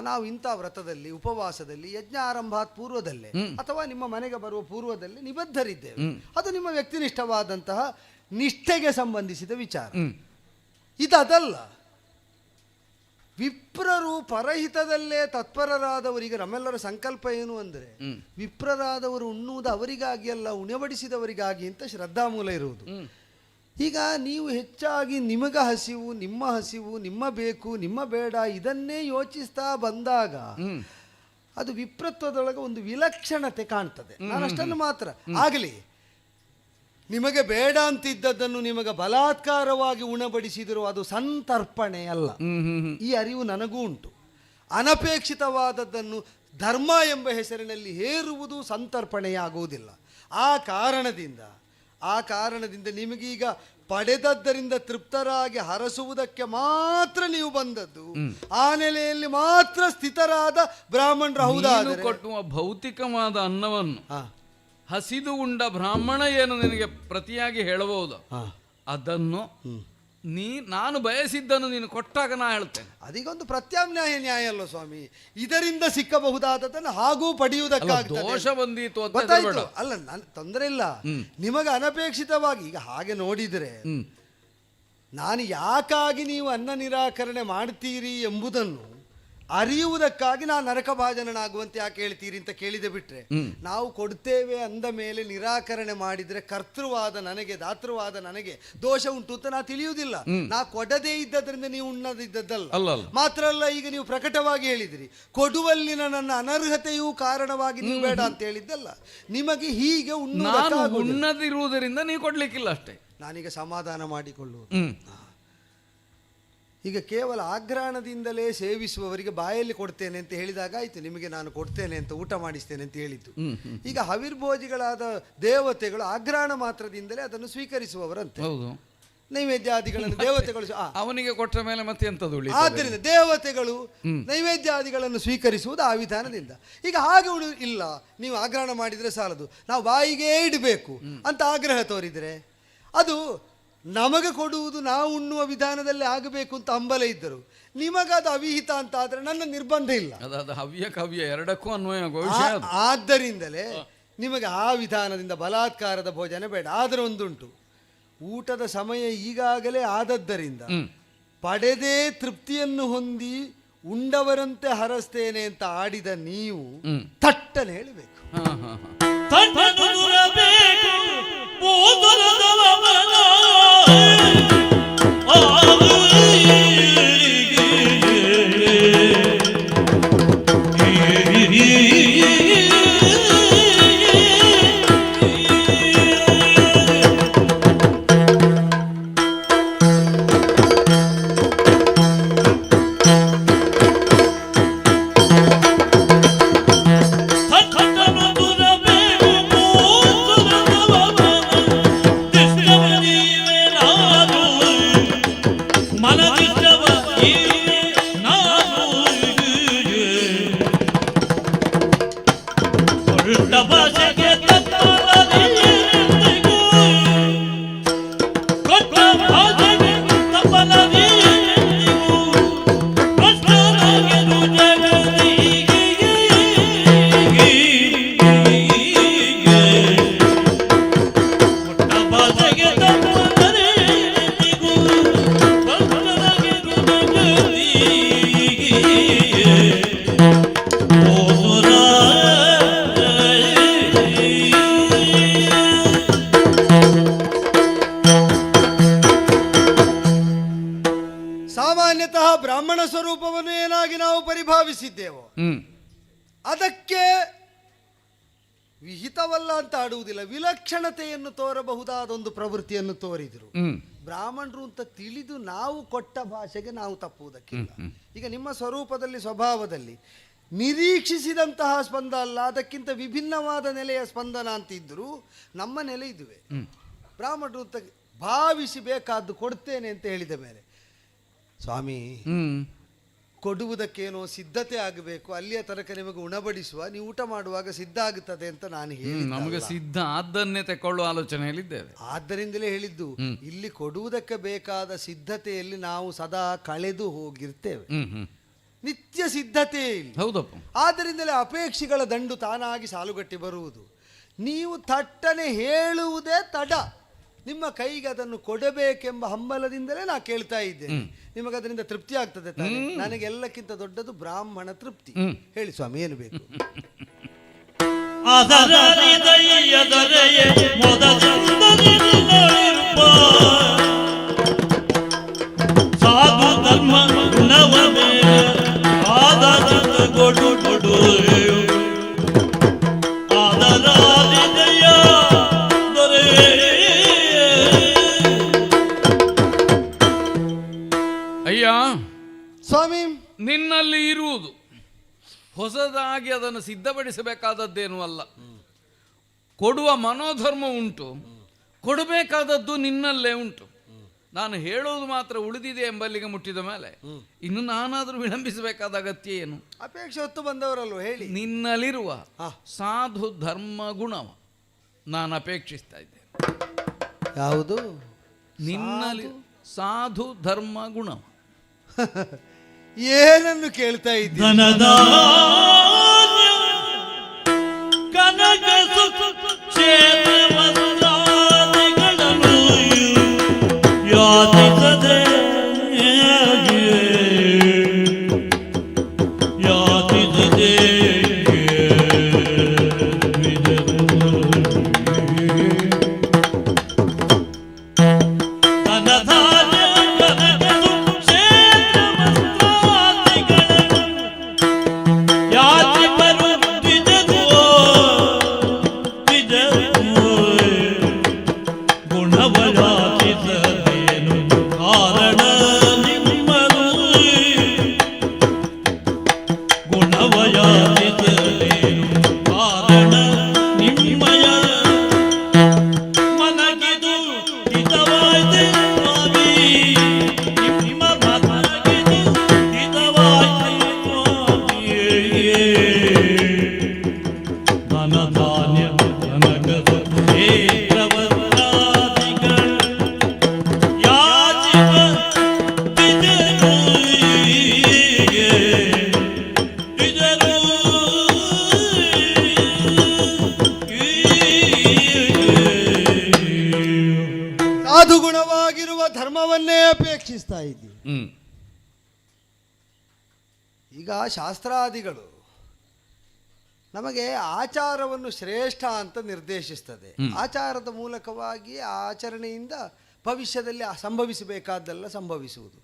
ನಾವು ಇಂಥ ವ್ರತದಲ್ಲಿ ಉಪವಾಸದಲ್ಲಿ ಯಜ್ಞ ಆರಂಭಾತ್ ಪೂರ್ವದಲ್ಲೇ ಅಥವಾ ನಿಮ್ಮ ಮನೆಗೆ ಬರುವ ಪೂರ್ವದಲ್ಲೇ ನಿಬದ್ಧರಿದ್ದೇವೆ. ಅದು ನಿಮ್ಮ ವ್ಯಕ್ತಿನಿಷ್ಠವಾದಂತಹ ನಿಷ್ಠೆಗೆ ಸಂಬಂಧಿಸಿದ ವಿಚಾರ. ಇದಲ್ಲ. ವಿಪ್ರರು ಪರಹಿತದಲ್ಲೇ ತತ್ಪರರಾದವರಿಗೆ ನಮ್ಮೆಲ್ಲರ ಸಂಕಲ್ಪ ಏನು ಅಂದರೆ ವಿಪ್ರರಾದವರು ಉಣ್ಣುವುದು ಅವರಿಗಾಗಿ ಅಲ್ಲ, ಉಣಬಡಿಸಿದವರಿಗಾಗಿ ಅಂತ ಶ್ರದ್ಧಾಮೂಲ ಇರುವುದು. ಈಗ ನೀವು ಹೆಚ್ಚಾಗಿ ನಿಮಗ ಹಸಿವು, ನಿಮ್ಮ ಬೇಕು, ನಿಮ್ಮ ಬೇಡ ಇದನ್ನೇ ಯೋಚಿಸ್ತಾ ಬಂದಾಗ ಅದು ವಿಪ್ರತ್ವದೊಳಗೆ ಒಂದು ವಿಲಕ್ಷಣತೆ ಕಾಣ್ತದೆ. ನಾನು ಅಷ್ಟನ್ನು ಮಾತ್ರ ಆಗಲಿ, ನಿಮಗೆ ಬೇಡ ಅಂತಿದ್ದದ್ದನ್ನು ನಿಮಗೆ ಬಲಾತ್ಕಾರವಾಗಿ ಉಣಬಡಿಸಿದರೂ ಅದು ಸಂತರ್ಪಣೆ ಅಲ್ಲ. ಈ ಅರಿವು ನನಗೂ ಉಂಟು. ಅನಪೇಕ್ಷಿತವಾದದ್ದನ್ನು ಧರ್ಮ ಎಂಬ ಹೆಸರಿನಲ್ಲಿ ಹೇರುವುದು ಸಂತರ್ಪಣೆಯಾಗುವುದಿಲ್ಲ. ಆ ಕಾರಣದಿಂದ ನಿಮಗೀಗ ಪಡೆದದ್ದರಿಂದ ತೃಪ್ತರಾಗಿ ಹರಸುವುದಕ್ಕೆ ಮಾತ್ರ ನೀವು ಬಂದದ್ದು. ಆ ನೆಲೆಯಲ್ಲಿ ಮಾತ್ರ ಸ್ಥಿತರಾದ ಬ್ರಾಹ್ಮಣರು ಹೌದಾದರೆ ಕೊಟ್ಟುವ ಭೌತಿಕವಾದ ಅನ್ನವನ್ನು ಹಸಿದು ಉಂಡ ಬ್ರಾಹ್ಮಣ ಏನು ನಿನಗೆ ಪ್ರತಿಯಾಗಿ ಹೇಳಬಹುದು, ಅದನ್ನು ನಾನು ಬಯಸಿದ್ದನ್ನು ನೀನು ಕೊಟ್ಟಾಗ ನಾ ಹೇಳ್ತೇನೆ. ಅದೀಗೊಂದು ಪ್ರತ್ಯಾಮ್ನಾಯ ನ್ಯಾಯ ಅಲ್ವ ಸ್ವಾಮಿ. ಇದರಿಂದ ಸಿಕ್ಕಬಹುದಾದದನ್ನು ಹಾಗೂ ಪಡೆಯುವುದಕ್ಕಾಗ್ತದೆ. ದೋಷ ಬಂದೀತು ಗೊತ್ತಾಯ್ತು ಅಲ್ಲ, ತೊಂದರೆ ಇಲ್ಲ. ನಿಮಗೆ ಅನಪೇಕ್ಷಿತವಾಗಿ ಈಗ ಹಾಗೆ ನೋಡಿದರೆ ನಾನು ಯಾಕಾಗಿ ನೀವು ಅನ್ನ ನಿರಾಕರಣೆ ಮಾಡ್ತೀರಿ ಎಂಬುದನ್ನು ಅರಿಯುವುದಕ್ಕಾಗಿ ನಾನು ನರಕಭಾಜನನಾಗುವಂತೆ ಯಾಕೆ ಹೇಳ್ತೀರಿ ಅಂತ ಕೇಳಿದೆ ಬಿಟ್ರೆ, ನಾವು ಕೊಡ್ತೇವೆ ಅಂದ ಮೇಲೆ ನಿರಾಕರಣೆ ಮಾಡಿದ್ರೆ ಕರ್ತೃವಾದ ನನಗೆ ದಾತೃವಾದ ನನಗೆ ದೋಷ ಉಂಟು ಅಂತ ನಾ ತಿಳಿಯುವುದಿಲ್ಲ. ನಾ ಕೊಡದೇ ಇದ್ದದ್ರಿಂದ ನೀವು ಉಣ್ಣದಿದ್ದದ್ದಲ್ಲ. ಮಾತ್ರ ಅಲ್ಲ, ಈಗ ನೀವು ಪ್ರಕಟವಾಗಿ ಹೇಳಿದಿರಿ ಕೊಡುವಲ್ಲಿನ ನನ್ನ ಅನರ್ಹತೆಯೂ ಕಾರಣವಾಗಿ ನೀವು ಬೇಡ ಅಂತ ಹೇಳಿದ್ದಲ್ಲ. ನಿಮಗೆ ಹೀಗೆ ಉಣ್ಣದಿರುವುದರಿಂದ ನೀವು ಕೊಡ್ಲಿಕ್ಕಿಲ್ಲ ಅಷ್ಟೇ. ನಾನೀಗ ಸಮಾಧಾನ ಮಾಡಿಕೊಳ್ಳುವುದು. ಈಗ ಕೇವಲ ಆಗ್ರಹಣದಿಂದಲೇ ಸೇವಿಸುವವರಿಗೆ ಬಾಯಲ್ಲಿ ಕೊಡ್ತೇನೆ ಅಂತ ಹೇಳಿದಾಗ ಆಯ್ತು, ನಿಮಗೆ ನಾನು ಕೊಡ್ತೇನೆ ಅಂತ ಊಟ ಮಾಡಿಸ್ತೇನೆ ಅಂತ ಹೇಳಿದ್ದು. ಈಗ ಹವಿರ್ಭೋಜಿಗಳಾದ ದೇವತೆಗಳು ಆಗ್ರಹಣ ಮಾತ್ರದಿಂದಲೇ ಅದನ್ನು ಸ್ವೀಕರಿಸುವವರಂತೆ. ನೈವೇದ್ಯಾದಿಗಳನ್ನು ದೇವತೆಗಳು ಅವನಿಗೆ ಕೊಟ್ಟ ಮೇಲೆ ಮತ್ತೆ ಎಂತದು. ಆದ್ದರಿಂದ ದೇವತೆಗಳು ನೈವೇದ್ಯಾದಿಗಳನ್ನು ಸ್ವೀಕರಿಸುವುದು ಆ ವಿಧಾನದಿಂದ. ಈಗ ಹಾಗೆ ಇಲ್ಲ, ನೀವು ಆಗ್ರಹಣ ಮಾಡಿದರೆ ಸಾಲದು, ನಾವು ಬಾಯಿಗೆ ಇಡಬೇಕು ಅಂತ ಆಗ್ರಹ ತೋರಿದರೆ ಅದು ನಮಗೆ ಕೊಡುವುದು ನಾವು ಉಣ್ಣುವ ವಿಧಾನದಲ್ಲಿ ಆಗಬೇಕು ಅಂತ ಹಂಬಲ ಇದ್ದರು. ನಿಮಗದು ಅವಿಹಿತ ಅಂತ ಆದರೆ ನನ್ನ ನಿರ್ಬಂಧ ಇಲ್ಲ. ಹವ್ಯ ಕವ್ಯ ಎರಡಕ್ಕೂ ಅನ್ವಯ. ಆದ್ದರಿಂದಲೇ ನಿಮಗೆ ಆ ವಿಧಾನದಿಂದ ಬಲಾತ್ಕಾರದ ಭೋಜನ ಬೇಡ. ಆದರೆ ಒಂದುಂಟು, ಊಟದ ಸಮಯ ಈಗಾಗಲೇ ಆದದ್ದರಿಂದ ಪಡೆದೇ ತೃಪ್ತಿಯನ್ನು ಹೊಂದಿ ಉಂಡವರಂತೆ ಹರಸ್ತೇನೆ ಅಂತ ಆಡಿದ ನೀವು ತಟ್ಟನೆ ಹೇಳಬೇಕು. ಸಾಮಾನ್ಯತಃ ಬ್ರಾಹ್ಮಣ ಸ್ವರೂಪವನ್ನು ಏನಾಗಿ ನಾವು ಪರಿಭಾವಿಸಿದ್ದೇವೋ ಅದಕ್ಕೆ ವಿಹಿತವಲ್ಲ ಅಂತ ಆಡುವುದಿಲ್ಲ, ವಿಲಕ್ಷಣತೆಯನ್ನು ತೋರಬಹುದಾದ ಒಂದು ಪ್ರವೃತ್ತಿಯನ್ನು ತೋರಿದರು. ಬ್ರಾಹ್ಮಣರು ಅಂತ ತಿಳಿದು ನಾವು ಕೊಟ್ಟ ಭಾಷೆಗೆ ನಾವು ತಪ್ಪುವುದಕ್ಕಿಲ್ಲ. ಈಗ ನಿಮ್ಮ ಸ್ವರೂಪದಲ್ಲಿ ಸ್ವಭಾವದಲ್ಲಿ ನಿರೀಕ್ಷಿಸಿದಂತಹ ಸ್ಪಂದ ಅಲ್ಲ, ಅದಕ್ಕಿಂತ ವಿಭಿನ್ನವಾದ ನೆಲೆಯ ಸ್ಪಂದನ ಅಂತ ಇದ್ದರೂ ನಮ್ಮ ನೆಲೆ ಇದುವೆ. ಬ್ರಾಹ್ಮಣರು ಅಂತ ಭಾವಿಸಿ ಬೇಕಾದ್ದು ಕೊಡ್ತೇನೆ ಅಂತ ಹೇಳಿದ ಮೇಲೆ ಸ್ವಾಮಿ ಕೊಡುವುದಕ್ಕೇನೋ ಸಿದ್ಧತೆ ಆಗಬೇಕು, ಅಲ್ಲಿಯ ತನಕ ನಿಮಗೆ ಉಣಬಡಿಸುವ, ನೀವು ಊಟ ಮಾಡುವಾಗ ಸಿದ್ಧ ಆಗುತ್ತದೆ ಅಂತ ನಾನು ಹೇಳಿ ನಮಗೆ ಸಿದ್ಧ ಆದ್ದನ್ನೇ ತೆಕ್ಕೊಳ್ಳುವ ಆಲೋಚನೆಯಲ್ಲಿದ್ದೇವೆ. ಆದ್ದರಿಂದಲೇ ಹೇಳಿದ್ದು, ಇಲ್ಲಿ ಕೊಡುವುದಕ್ಕೆ ಬೇಕಾದ ಸಿದ್ಧತೆಯಲ್ಲಿ ನಾವು ಸದಾ ಕಳೆದು ಹೋಗಿರ್ತೇವೆ. ನಿತ್ಯ ಸಿದ್ಧತೆ ಇಲ್ಲ. ಹೌದಪ್ಪ. ಆದ್ದರಿಂದಲೇ ಅಪೇಕ್ಷೆಗಳ ದಂಡು ತಾನಾಗಿ ಸಾಲುಗಟ್ಟಿ ಬರುವುದು. ನೀವು ಥಟ್ಟನೆ ಹೇಳುವುದೇ ತಡ. ನಿಮ್ಮ ಕೈಗೆ ಅದನ್ನು ಕೊಡಬೇಕೆಂಬ ಹಂಬಲದಿಂದಲೇ ನಾ ಕೇಳ್ತಾ ಇದ್ದೇನೆ. ನಿಮಗದರಿಂದ ತೃಪ್ತಿ ಆಗ್ತದೆ ತಾನೆ? ನನಗೆ ಎಲ್ಲಕ್ಕಿಂತ ದೊಡ್ಡದು ಬ್ರಾಹ್ಮಣ ತೃಪ್ತಿ. ಹೇಳಿ ಸ್ವಾಮಿ, ಏನು ಬೇಕು? ಸಾಧು ಧರ್ಮ ಕೊಡು ಕೊಡು ಅಯ್ಯ ಸ್ವಾಮಿ, ನಿನ್ನಲ್ಲಿ ಇರುವುದು ಹೊಸದಾಗಿ ಅದನ್ನು ಸಿದ್ಧಪಡಿಸಬೇಕಾದದ್ದೇನೂ ಅಲ್ಲ. ಕೊಡುವ ಮನೋಧರ್ಮ ಉಂಟು, ಕೊಡಬೇಕಾದದ್ದು ನಿನ್ನಲ್ಲೇ ಉಂಟು. ನಾನು ಹೇಳೋದು ಮಾತ್ರ ಉಳಿದಿದೆ ಎಂಬಲ್ಲಿಗೆ ಮುಟ್ಟಿದ ಮೇಲೆ ಇನ್ನು ನಾನಾದರೂ ವಿಳಂಬಿಸಬೇಕಾದ ಅಗತ್ಯ ಏನು? ಅಪೇಕ್ಷೆ ಹೊತ್ತು ಬಂದವರಲ್ವ, ಹೇಳಿ. ನಿನ್ನಲ್ಲಿರುವ ಸಾಧು ಧರ್ಮ ಗುಣವ ನಾನು ಅಪೇಕ್ಷಿಸ್ತಾ ಇದ್ದೇನೆ. ಯಾವುದು? ನಿನ್ನಲ್ಲಿ ಸಾಧು ಧರ್ಮ ಗುಣವ. ಏನನ್ನು ಕೇಳ್ತಾ ಇದ್ದೀನಿ? ಧನ ಧಾನ್ಯ ಧನಗದ ಕ್ಷೇತ್ರವನ್ನಾದಿಗಳು ಯಾಚಿವ ಸಾಧು ಗುಣವಾಗಿರುವ ಧರ್ಮವನ್ನೇ ಅಪೇಕ್ಷಿಸ್ತಾ ಇದ್ದೀವಿ. ಈಗ ಶಾಸ್ತ್ರಾದಿಗಳು ನಮಗೆ ಆಚಾರವನ್ನು ಶ್ರೇಷ್ಠ ಅಂತ ನಿರ್ದೇಶಿಸ್ತದೆ. ಆಚಾರದ ಮೂಲಕವಾಗಿ ಆ ಆಚರಣೆಯಿಂದ ಭವಿಷ್ಯದಲ್ಲಿ ಸಂಭವಿಸಬೇಕಾದ್ದೆಲ್ಲ ಸಂಭವಿಸುವುದು.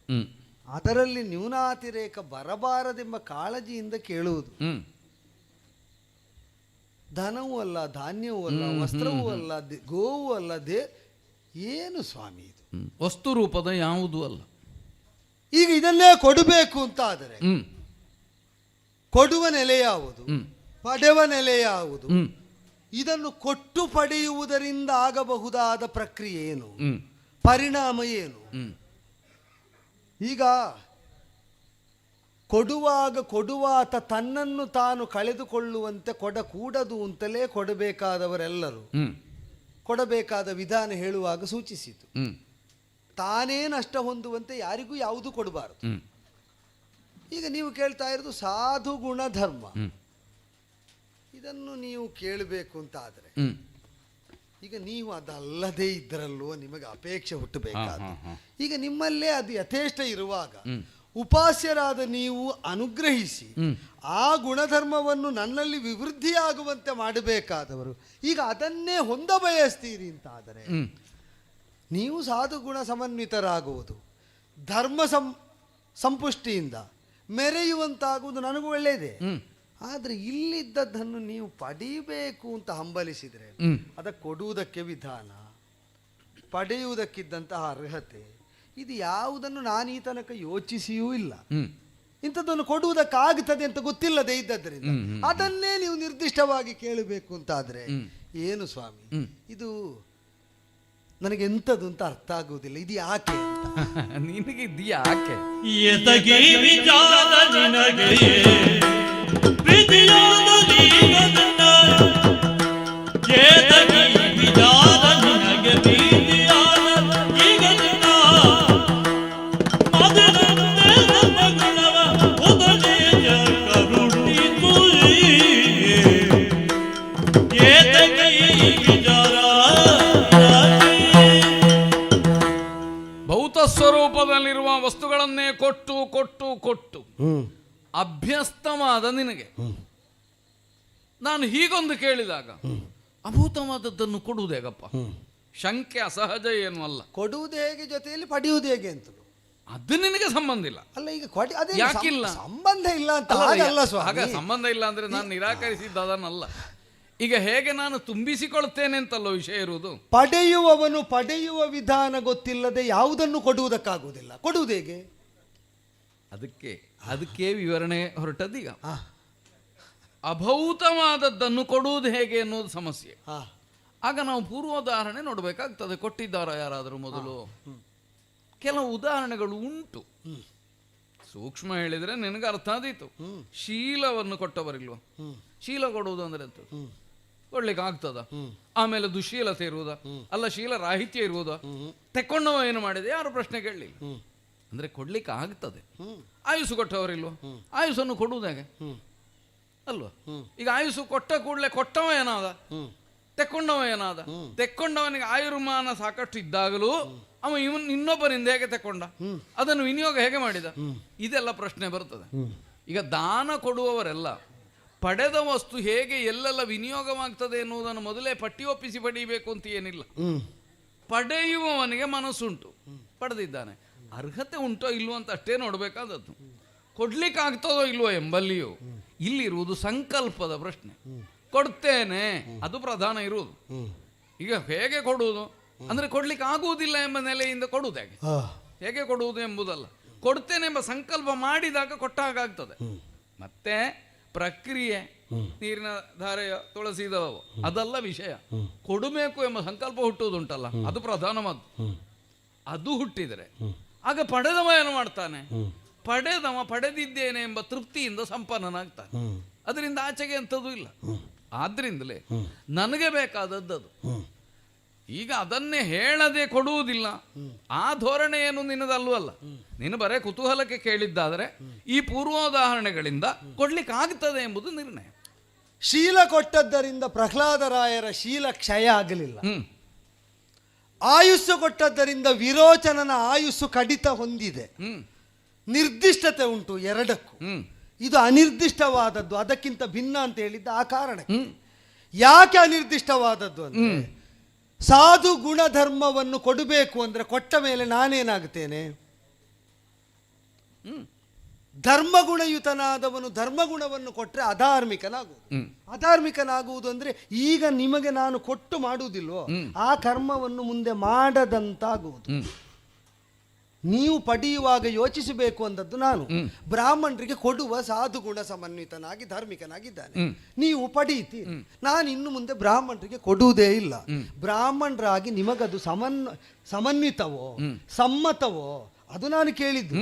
ಅದರಲ್ಲಿ ನ್ಯೂನಾತಿರೇಕ ಬರಬಾರದೆಂಬ ಕಾಳಜಿಯಿಂದ ಕೇಳುವುದು. ಧನವೂ ಅಲ್ಲ, ಧಾನ್ಯವೂ ಅಲ್ಲ, ವಸ್ತ್ರವೂ ಅಲ್ಲ, ಗೋವೂ ಅಲ್ಲ, ಏನು ಸ್ವಾಮಿ ಇದು? ವಸ್ತು ರೂಪದ ಯಾವುದೂ ಅಲ್ಲ. ಈಗ ಇದನ್ನೇ ಕೊಡಬೇಕು ಅಂತ ಆದರೆ ಕೊಡುವ ನೆಲೆ ಯಾವುದು, ಪಡೆವ ನೆಲೆ ಯಾವುದು, ಇದನ್ನು ಕೊಟ್ಟು ಪಡೆಯುವುದರಿಂದ ಆಗಬಹುದಾದ ಪ್ರಕ್ರಿಯೆ ಏನು, ಪರಿಣಾಮ ಏನು? ಈಗ ಕೊಡುವಾತ ತನ್ನನ್ನು ತಾನು ಕಳೆದುಕೊಳ್ಳುವಂತೆ ಕೊಡಕೂಡದು ಅಂತಲೇ ಕೊಡಬೇಕಾದವರೆಲ್ಲರೂ ಕೊಡಬೇಕಾದ ವಿಧಾನ ಹೇಳುವಾಗ ಸೂಚಿಸಿತು. ತಾನೇ ನಷ್ಟ ಹೊಂದುವಂತೆ ಯಾರಿಗೂ ಯಾವುದೂ ಕೊಡಬಾರದು. ಈಗ ನೀವು ಕೇಳ್ತಾ ಇರೋದು ಸಾಧು ಗುಣಧರ್ಮ, ಇದನ್ನು ನೀವು ಕೇಳಬೇಕು ಅಂತ ಆದರೆ ಈಗ ನೀವು ಅದಲ್ಲದೆ ಇದ್ದರಲ್ಲೋ ನಿಮಗೆ ಅಪೇಕ್ಷೆ ಹುಟ್ಟಬೇಕಾದ. ಈಗ ನಿಮ್ಮಲ್ಲೇ ಅದು ಯಥೇಷ್ಟ ಇರುವಾಗ ಉಪಾಸ್ಯರಾದ ನೀವು ಅನುಗ್ರಹಿಸಿ ಆ ಗುಣಧರ್ಮವನ್ನು ನನ್ನಲ್ಲಿ ವಿವೃದ್ಧಿಯಾಗುವಂತೆ ಮಾಡಬೇಕಾದವರು ಈಗ ಅದನ್ನೇ ಹೊಂದ ಬಯಸ್ತೀರಿ ಅಂತಾದರೆ ನೀವು ಸಾಧು ಗುಣ ಸಮನ್ವಿತರಾಗುವುದು, ಧರ್ಮ ಸಂಪುಷ್ಟಿಯಿಂದ ಮೆರೆಯುವಂತಾಗುವುದು ನನಗೂ ಒಳ್ಳೆಯದೇ. ಆದರೆ ಇಲ್ಲಿದ್ದದ್ದನ್ನು ನೀವು ಪಡೀಬೇಕು ಅಂತ ಹಂಬಲಿಸಿದರೆ ಅದಕ್ಕೆ ಕೊಡುವುದಕ್ಕೆ ವಿಧಾನ, ಪಡೆಯುವುದಕ್ಕಿದ್ದಂತಹ ಅರ್ಹತೆ, ಇದು ಯಾವುದನ್ನು ನಾನು ಈ ತನಕ ಯೋಚಿಸಿಯೂ ಇಲ್ಲ. ಇಂಥದ್ದನ್ನು ಕೊಡುವುದಕ್ಕಾಗುತ್ತದೆ ಅಂತ ಗೊತ್ತಿಲ್ಲದೆ ಇದ್ದದ್ರಿಂದ ಅದನ್ನೇ ನೀವು ನಿರ್ದಿಷ್ಟವಾಗಿ ಕೇಳಬೇಕು ಅಂತಾದರೆ ಏನು ಸ್ವಾಮಿ ಇದು ನನಗೆ ಎಂಥದ್ದು ಅಂತ ಅರ್ಥ ಆಗುವುದಿಲ್ಲ. ಇದು ಯಾಕೆ ಅಂತ ನಿನಗೆ ಇದು ಯಾಕೆ ಎತಗೆ ವಿಚಾರ ನಿನಗೆ ಪ್ರೀತಿಯಾದ ನೀಗದನ್ನ ಎತಗೆ ವಿಚಾರ ನಿನಗೆ ಪ್ರೀತಿಯಾದ ಈಗದನ್ನ ಮದನಂತೆ ನಮ್ಮ ಗುಣವ ಉದನೇಜ ಕರುಣಿತು ಎತಗೆ ವಿಚಾರ ಸ್ವರೂಪದಲ್ಲಿರುವ ವಸ್ತುಗಳನ್ನೇ ಕೊಟ್ಟು ಕೊಟ್ಟು ಕೊಟ್ಟು ಅಭ್ಯಸ್ತವಾದ ನಿನಗೆ ನಾನು ಹೀಗೊಂದು ಕೇಳಿದಾಗ ಅಭೂತವಾದದ್ದನ್ನು ಕೊಡುವುದು ಹೇಗಪ್ಪ? ಶಂಕೆ ಅಸಹಜ ಏನು ಅಲ್ಲ. ಕೊಡುವುದು ಹೇಗೆ ಜೊತೆಯಲ್ಲಿ ಪಡೆಯುವುದು ಹೇಗೆ ಅಂತ ಅದು ನಿನಗೆ ಸಂಬಂಧ ಇಲ್ಲ ಅಲ್ಲ. ಈಗ ಯಾಕಿಲ್ಲ? ಸಂಬಂಧ ಇಲ್ಲ ಅಂತ ಹಾಗಲ್ಲ ಸ್ವಾಮಿ. ಆಗ ಸಂಬಂಧ ಇಲ್ಲ ಅಂದ್ರೆ ನಾನು ನಿರಾಕರಿಸಿದ್ದ ಅದನ್ನಲ್ಲ. ಈಗ ಹೇಗೆ ನಾನು ತುಂಬಿಸಿಕೊಳ್ತೇನೆ ಅಂತಲ್ಲೋ ವಿಷಯ ಇರುವುದು. ಪಡೆಯುವವನು ಪಡೆಯುವ ವಿಧಾನ ಗೊತ್ತಿಲ್ಲದೆ ಯಾವುದನ್ನು ಕೊಡುವುದಕ್ಕಾಗುವುದಿಲ್ಲ. ಕೊಡುವುದು ಹೇಗೆ? ಅದಕ್ಕೆ ವಿವರಣೆ ಹೊರಟದ್ದೀಗ. ಅಭೌತವಾದದ್ದನ್ನು ಕೊಡುವುದು ಹೇಗೆ ಅನ್ನೋದು ಸಮಸ್ಯೆ. ಆಗ ನಾವು ಪೂರ್ವೋದಾಹರಣೆ ನೋಡಬೇಕಾಗ್ತದೆ. ಕೊಟ್ಟಿದ್ದಾರ ಯಾರಾದರೂ ಮೊದಲು? ಕೆಲವು ಉದಾಹರಣೆಗಳು ಉಂಟು. ಸೂಕ್ಷ್ಮ ಹೇಳಿದ್ರೆ ನಿನಗೆ ಅರ್ಥ ಆದೀತು. ಶೀಲವನ್ನು ಕೊಟ್ಟವರಿಲ್ವ? ಶೀಲ ಕೊಡುವುದು ಅಂದ್ರೆ ಅಂತ ಕೊಡ್ಲಿಕ್ಕೆ ಆಗ್ತದ? ಆಮೇಲೆ ದುಶೀಲತೆ ಇರುವುದ? ಅಲ್ಲ, ಶೀಲ ರಾಹಿತ್ಯ ಇರುವುದ? ತೆಕ್ಕೊಂಡವ ಏನು ಮಾಡಿದೆ? ಯಾರು ಪ್ರಶ್ನೆ ಕೇಳಲಿಲ್ಲ. ಅಂದ್ರೆ ಕೊಡ್ಲಿಕ್ಕೆ ಆಗ್ತದೆ. ಆಯುಷು ಕೊಟ್ಟವರಿಲ್ವ? ಆಯುಷನ್ನು ಕೊಡುವುದು ಹೇಗೆ ಅಲ್ವಾ? ಈಗ ಆಯುಷು ಕೊಟ್ಟ ಕೂಡಲೇ ಕೊಟ್ಟವ ಏನಾದ? ತೆಕ್ಕೊಂಡವ ಏನಾದ? ತೆಕ್ಕೊಂಡವನಿಗೆ ಆಯುರ್ಮಾನ ಸಾಕಷ್ಟು ಇದ್ದಾಗಲೂ ಅವ ಇನ್ನೊಬ್ಬರಿಂದ ಹೇಗೆ ತೆಕ್ಕೊಂಡ? ಅದನ್ನು ವಿನಿಯೋಗ ಹೇಗೆ ಮಾಡಿದ? ಇದೆಲ್ಲ ಪ್ರಶ್ನೆ ಬರ್ತದೆ. ಈಗ ದಾನ ಕೊಡುವವರೆಲ್ಲ ಪಡೆದ ವಸ್ತು ಹೇಗೆ ಎಲ್ಲೆಲ್ಲ ವಿನಿಯೋಗವಾಗ್ತದೆ ಎನ್ನುವುದನ್ನು ಮೊದಲೇ ಪಟ್ಟಿಯೊಪ್ಪಿಸಿ ಪಡೆಯಬೇಕು ಅಂತ ಏನಿಲ್ಲ. ಪಡೆಯುವವನಿಗೆ ಮನಸ್ಸುಂಟು, ಪಡೆದಿದ್ದಾನೆ. ಅರ್ಹತೆ ಉಂಟೋ ಇಲ್ವೋ ಅಂತ ಅಷ್ಟೇ ನೋಡಬೇಕಾದದ್ದು. ಕೊಡ್ಲಿಕ್ಕೆ ಆಗ್ತದೋ ಇಲ್ವೋ ಎಂಬಲ್ಲಿಯೂ ಇಲ್ಲಿರುವುದು ಸಂಕಲ್ಪದ ಪ್ರಶ್ನೆ. ಕೊಡ್ತೇನೆ ಅದು ಪ್ರಧಾನ ಇರುವುದು. ಈಗ ಹೇಗೆ ಕೊಡುವುದು ಅಂದ್ರೆ ಕೊಡ್ಲಿಕ್ಕೆ ಆಗುವುದಿಲ್ಲ ಎಂಬ ನೆಲೆಯಿಂದ ಕೊಡುವುದು ಹೇಗೆ? ಹೇಗೆ ಕೊಡುವುದು ಎಂಬುದಲ್ಲ, ಕೊಡ್ತೇನೆ ಎಂಬ ಸಂಕಲ್ಪ ಮಾಡಿದಾಗ ಕೊಟ್ಟಾಗ್ತದೆ. ಮತ್ತೆ ಪ್ರಕ್ರಿಯೆ, ನೀರಿನ ಧಾರೆಯ ತುಳಸಿದವು ಅದಲ್ಲ ವಿಷಯ. ಕೊಡಬೇಕು ಎಂಬ ಸಂಕಲ್ಪ ಹುಟ್ಟುವುದುಂಟಲ್ಲ, ಅದು ಪ್ರಧಾನವಾದ್ದು. ಅದು ಹುಟ್ಟಿದರೆ ಆಗ ಪಡೆದವ ಏನು ಮಾಡ್ತಾನೆ? ಪಡೆದಿದ್ದೇನೆ ಎಂಬ ತೃಪ್ತಿಯಿಂದ ಸಂಪನ್ನನಾಗ್ತಾನೆ. ಅದರಿಂದ ಆಚೆಗೆ ಎಂಥದ್ದು ಇಲ್ಲ. ಆದ್ರಿಂದಲೇ ನನಗೆ ಬೇಕಾದದ್ದು ಈಗ ಅದನ್ನೇ ಹೇಳದೆ ಕೊಡುವುದಿಲ್ಲ. ಆ ಧೋರಣೆ ಏನು ನಿನ್ನದಲ್ವಲ್ಲ. ನೀನು ಬರೇ ಕುತೂಹಲಕ್ಕೆ ಕೇಳಿದ್ದಾದರೆ ಈ ಪೂರ್ವೋದಾಹರಣೆಗಳಿಂದ ಕೊಡ್ಲಿಕ್ಕೆ ಆಗ್ತದೆ ಎಂಬುದು ನಿರ್ಣಯ. ಶೀಲ ಕೊಟ್ಟದ್ದರಿಂದ ಪ್ರಹ್ಲಾದರಾಯರ ಶೀಲ ಕ್ಷಯ ಆಗಲಿಲ್ಲ. ಆಯುಸ್ಸು ಕೊಟ್ಟದ್ದರಿಂದ ವಿರೋಚನನ ಆಯುಸ್ಸು ಕಡಿತ ಹೊಂದಿದೆ. ನಿರ್ದಿಷ್ಟತೆ ಉಂಟು ಎರಡಕ್ಕೂ. ಇದು ಅನಿರ್ದಿಷ್ಟವಾದದ್ದು, ಅದಕ್ಕಿಂತ ಭಿನ್ನ ಅಂತ ಹೇಳಿದ್ದ ಆ ಕಾರಣಕ್ಕೆ. ಯಾಕೆ ಅನಿರ್ದಿಷ್ಟವಾದದ್ದು ಅಂದ್ರೆ, ಸಾಧು ಗುಣಧರ್ಮವನ್ನು ಕೊಡಬೇಕು ಅಂದ್ರೆ ಕೊಟ್ಟ ಮೇಲೆ ನಾನೇನಾಗುತ್ತೇನೆ? ಧರ್ಮಗುಣಯುತನಾದವನು ಧರ್ಮಗುಣವನ್ನು ಕೊಟ್ಟರೆ ಅಧಾರ್ಮಿಕನಾಗುವುದು. ಅಧಾರ್ಮಿಕನಾಗುವುದು ಅಂದ್ರೆ ಈಗ ನಿಮಗೆ ನಾನು ಕೊಟ್ಟು ಮಾಡುವುದಿಲ್ವೋ ಆ ಕರ್ಮವನ್ನು ಮುಂದೆ ಮಾಡದಂತಾಗುವುದು. ನೀವು ಪಡೆಯುವಾಗ ಯೋಚಿಸಬೇಕು ಅಂದದ್ದು ನಾನು. ಬ್ರಾಹ್ಮಣರಿಗೆ ಕೊಡುವ ಸಾಧು ಗುಣ ಸಮನ್ವಿತನಾಗಿ ಧಾರ್ಮಿಕನಾಗಿದ್ದಾನೆ, ನೀವು ಪಡೆಯುತ್ತೀರಿ. ನಾನು ಇನ್ನು ಮುಂದೆ ಬ್ರಾಹ್ಮಣರಿಗೆ ಕೊಡುವುದೇ ಇಲ್ಲ. ಬ್ರಾಹ್ಮಣರಾಗಿ ನಿಮಗದು ಸಮನ್ವಿತವೋ ಸಮ್ಮತವೋ ಅದು ನಾನು ಕೇಳಿದ್ದು,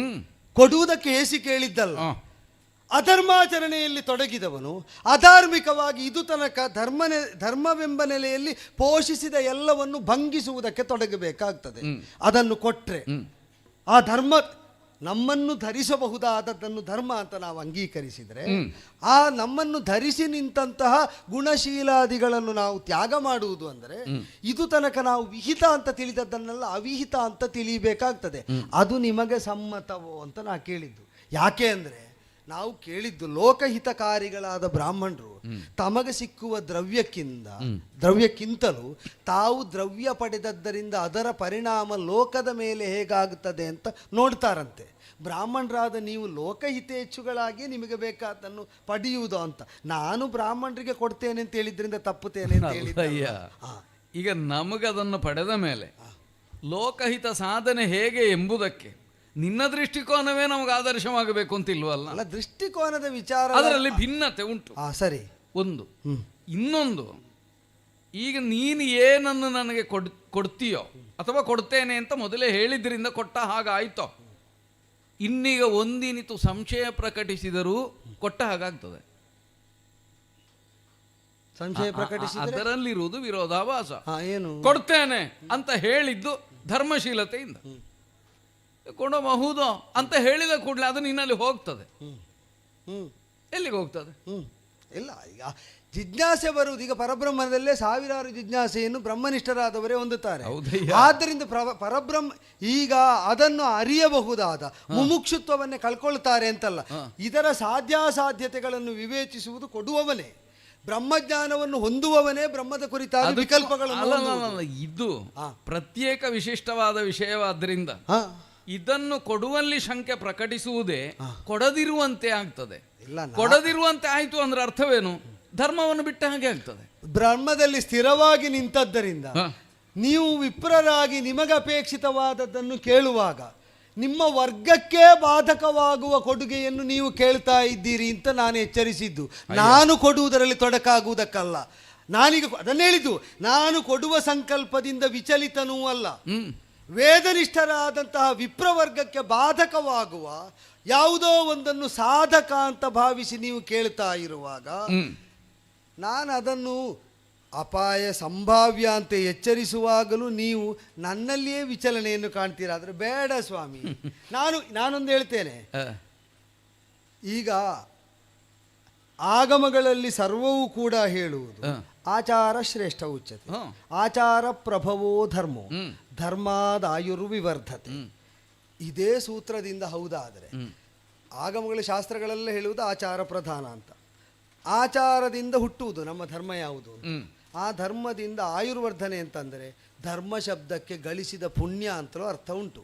ಕೊಡುವುದಕ್ಕೆ ಏಸಿ ಕೇಳಿದ್ದಲ್ಲ. ಅಧರ್ಮಾಚರಣೆಯಲ್ಲಿ ತೊಡಗಿದವನು ಅಧಾರ್ಮಿಕವಾಗಿ ಇದು ತನಕ ಧರ್ಮವೆಂಬ ನೆಲೆಯಲ್ಲಿ ಪೋಷಿಸಿದ ಎಲ್ಲವನ್ನು ಭಂಗಿಸುವುದಕ್ಕೆ ತೊಡಗಬೇಕಾಗ್ತದೆ. ಅದನ್ನು ಕೊಟ್ಟರೆ ಆ ಧರ್ಮ ನಮ್ಮನ್ನು ಧರಿಸಬಹುದಾದದ್ದನ್ನು ಧರ್ಮ ಅಂತ ನಾವು ಅಂಗೀಕರಿಸಿದರೆ, ಆ ನಮ್ಮನ್ನು ಧರಿಸಿ ನಿಂತಹ ಗುಣಶೀಲಾದಿಗಳನ್ನು ನಾವು ತ್ಯಾಗ ಮಾಡುವುದು ಅಂದರೆ ಇದು ತನಕ ನಾವು ವಿಹಿತ ಅಂತ ತಿಳಿದದ್ದನ್ನೆಲ್ಲ ಅವಿಹಿತ ಅಂತ ತಿಳಿಯಬೇಕಾಗ್ತದೆ. ಅದು ನಿಮಗೆ ಸಮ್ಮತವೋ ಅಂತ ನಾ ಕೇಳಿದ್ದು. ಯಾಕೆ ಅಂದರೆ ನಾವು ಕೇಳಿದ್ದು ಲೋಕಹಿತಕಾರಿಗಳಾದ ಬ್ರಾಹ್ಮಣರು ತಮಗೆ ಸಿಕ್ಕುವ ದ್ರವ್ಯಕ್ಕಿಂತಲೂ ತಾವು ದ್ರವ್ಯ ಪಡೆದದ್ದರಿಂದ ಅದರ ಪರಿಣಾಮ ಲೋಕದ ಮೇಲೆ ಹೇಗಾಗುತ್ತದೆ ಅಂತ ನೋಡ್ತಾರಂತೆ. ಬ್ರಾಹ್ಮಣರಾದ ನೀವು ಲೋಕಹಿತೇಚ್ಛುಗಳಾಗಿ ನಿಮಗೆ ಬೇಕಾದನ್ನು ಪಡೆಯುವುದು ಅಂತ. ನಾನು ಬ್ರಾಹ್ಮಣರಿಗೆ ಕೊಡ್ತೇನೆ ಅಂತ ಹೇಳಿದ್ರಿಂದ ತಪ್ಪುತ್ತೇನೆ ಅಂತ ಹೇಳಿದ್ದೆ. ಈಗ ನಮಗದನ್ನು ಪಡೆದ ಮೇಲೆ ಲೋಕಹಿತ ಸಾಧನೆ ಹೇಗೆ ಎಂಬುದಕ್ಕೆ ನಿನ್ನ ದೃಷ್ಟಿಕೋನವೇ ನಮಗೆ ಆದರ್ಶವಾಗಬೇಕು ಅಂತಿಲ್ವಲ್ಲ? ಅಲ್ಲ, ದೃಷ್ಟಿಕೋನದ ವಿಚಾರ ಅದರಲ್ಲಿ ಭಿನ್ನತೆ ಉಂಟು. ಸರಿ, ಒಂದು. ಇನ್ನೊಂದು, ಈಗ ನೀನು ಏನನ್ನು ನನಗೆ ಕೊಡ್ತೀಯೋ ಅಥವಾ ಕೊಡ್ತೇನೆ ಅಂತ ಮೊದಲೇ ಹೇಳಿದ್ರಿಂದ ಕೊಟ್ಟ ಹಾಗಾಯ್ತೋ, ಇನ್ನೀಗ ಒಂದಿನಿತು ಸಂಶಯ ಪ್ರಕಟಿಸಿದರೂ ಕೊಟ್ಟ ಹಾಗಾಗ್ತದೆ. ಸಂಶಯ ಪ್ರಕಟಿಸಿದರೆ ಅದರಲ್ಲಿರುವುದು ವಿರೋಧಾಭಾಸ. ಏನು ಕೊಡ್ತೇನೆ ಅಂತ ಹೇಳಿದ್ದು ಧರ್ಮಶೀಲತೆಯಿಂದ, ಕೊಡಬಹುದೋ ಅಂತ ಹೇಳಿದ ಕೂಡಲೇ ಅದು ನಿನ್ನಲ್ಲಿ ಹೋಗ್ತದೆ. ಎಲ್ಲಿಗೆ ಹೋಗ್ತದೆ? ಇಲ್ಲ, ಈಗ ಜಿಜ್ಞಾಸೆ ಬರುವುದು. ಈಗ ಪರಬ್ರಹ್ಮದಲ್ಲೇ ಸಾವಿರಾರು ಜಿಜ್ಞಾಸೆಯನ್ನು ಬ್ರಹ್ಮನಿಷ್ಠರಾದವರೇ ಹೊಂದುತ್ತಾರೆ. ಆದ್ದರಿಂದ ಪರಬ್ರಹ್ಮ ಈಗ ಅದನ್ನು ಅರಿಯಬಹುದಾದ ಮುಮುಕ್ಷುತ್ವವನ್ನೇ ಕಳ್ಕೊಳ್ತಾರೆ ಅಂತಲ್ಲ, ಇದರ ಸಾಧ್ಯಾಸಾಧ್ಯತೆಗಳನ್ನು ವಿವೇಚಿಸುವುದು ಕೊಡುವವನೇ. ಬ್ರಹ್ಮಜ್ಞಾನವನ್ನು ಹೊಂದುವವನೇ ಬ್ರಹ್ಮದ ಕುರಿತಾದ ವಿಕಲ್ಪಗಳನ್ನು. ಇದು ಪ್ರತ್ಯೇಕ ವಿಶಿಷ್ಟವಾದ ವಿಷಯವಾದ್ದರಿಂದ ಇದನ್ನು ಕೊಡುವಲ್ಲಿ ಶಂಕೆ ಪ್ರಕಟಿಸುವುದೇ ಕೊಡದಿರುವಂತೆ ಆಗ್ತದೆ. ಕೊಡದಿರುವಂತೆ ಆಯ್ತು ಅಂದ್ರೆ ಅರ್ಥವೇನು? ಧರ್ಮವನ್ನು ಬಿಟ್ಟ ಹಾಗೆ ಆಗ್ತದೆ. ಬ್ರಹ್ಮದಲ್ಲಿ ಸ್ಥಿರವಾಗಿ ನಿಂತದ್ದರಿಂದ ನೀವು ವಿಪ್ರರಾಗಿ ನಿಮಗಪೇಕ್ಷಿತವಾದದ್ದನ್ನು ಕೇಳುವಾಗ ನಿಮ್ಮ ವರ್ಗಕ್ಕೆ ಬಾಧಕವಾಗುವ ಕೊಡುಗೆಯನ್ನು ನೀವು ಕೇಳ್ತಾ ಇದ್ದೀರಿ ಅಂತ ನಾನು ಎಚ್ಚರಿಸಿದ್ದು. ನಾನು ಕೊಡುವುದರಲ್ಲಿ ತೊಡಕಾಗುವುದಕ್ಕಲ್ಲ. ನಾನೀಗ ಅದನ್ನು ಹೇಳಿದ್ದು, ನಾನು ಕೊಡುವ ಸಂಕಲ್ಪದಿಂದ ವಿಚಲಿತನೂ ಅಲ್ಲ. ವೇದನಿಷ್ಠರಾದಂತಹ ವಿಪ್ರವರ್ಗಕ್ಕೆ ಬಾಧಕವಾಗುವ ಯಾವುದೋ ಒಂದನ್ನು ಸಾಧಕ ಅಂತ ಭಾವಿಸಿ ನೀವು ಕೇಳ್ತಾ ಇರುವಾಗ ನಾನು ಅದನ್ನು ಅಪಾಯ ಸಂಭಾವ್ಯ ಅಂತ ಎಚ್ಚರಿಸುವಾಗಲೂ ನೀವು ನನ್ನಲ್ಲಿಯೇ ವಿಚಲನೆಯನ್ನು ಕಾಣ್ತೀರಾದ್ರೆ ಬೇಡ ಸ್ವಾಮಿ. ನಾನೊಂದು ಹೇಳ್ತೇನೆ. ಈಗ ಆಗಮಗಳಲ್ಲಿ ಸರ್ವವೂ ಕೂಡ ಹೇಳುವುದು ಆಚಾರ ಶ್ರೇಷ್ಠ ಉಚ್ಯತೆ, ಆಚಾರ ಪ್ರಭವೋ ಧರ್ಮೋ ಧರ್ಮಾದಾಯುರ್ವಿವರ್ಧತೆ. ಇದೇ ಸೂತ್ರದಿಂದ ಹೌದಾದರೆ ಆಗಮಗಳ ಶಾಸ್ತ್ರಗಳೆಲ್ಲ ಹೇಳುವುದು ಆಚಾರ ಪ್ರಧಾನ ಅಂತ. ಆಚಾರದಿಂದ ಹುಟ್ಟುವುದು ನಮ್ಮ ಧರ್ಮ ಯಾವುದು, ಆ ಧರ್ಮದಿಂದ ಆಯುರ್ವರ್ಧನೆ ಅಂತಂದರೆ ಧರ್ಮ ಶಬ್ದಕ್ಕೆ ಗಳಿಸಿದ ಪುಣ್ಯ ಅಂತಲೂ ಅರ್ಥ ಉಂಟು.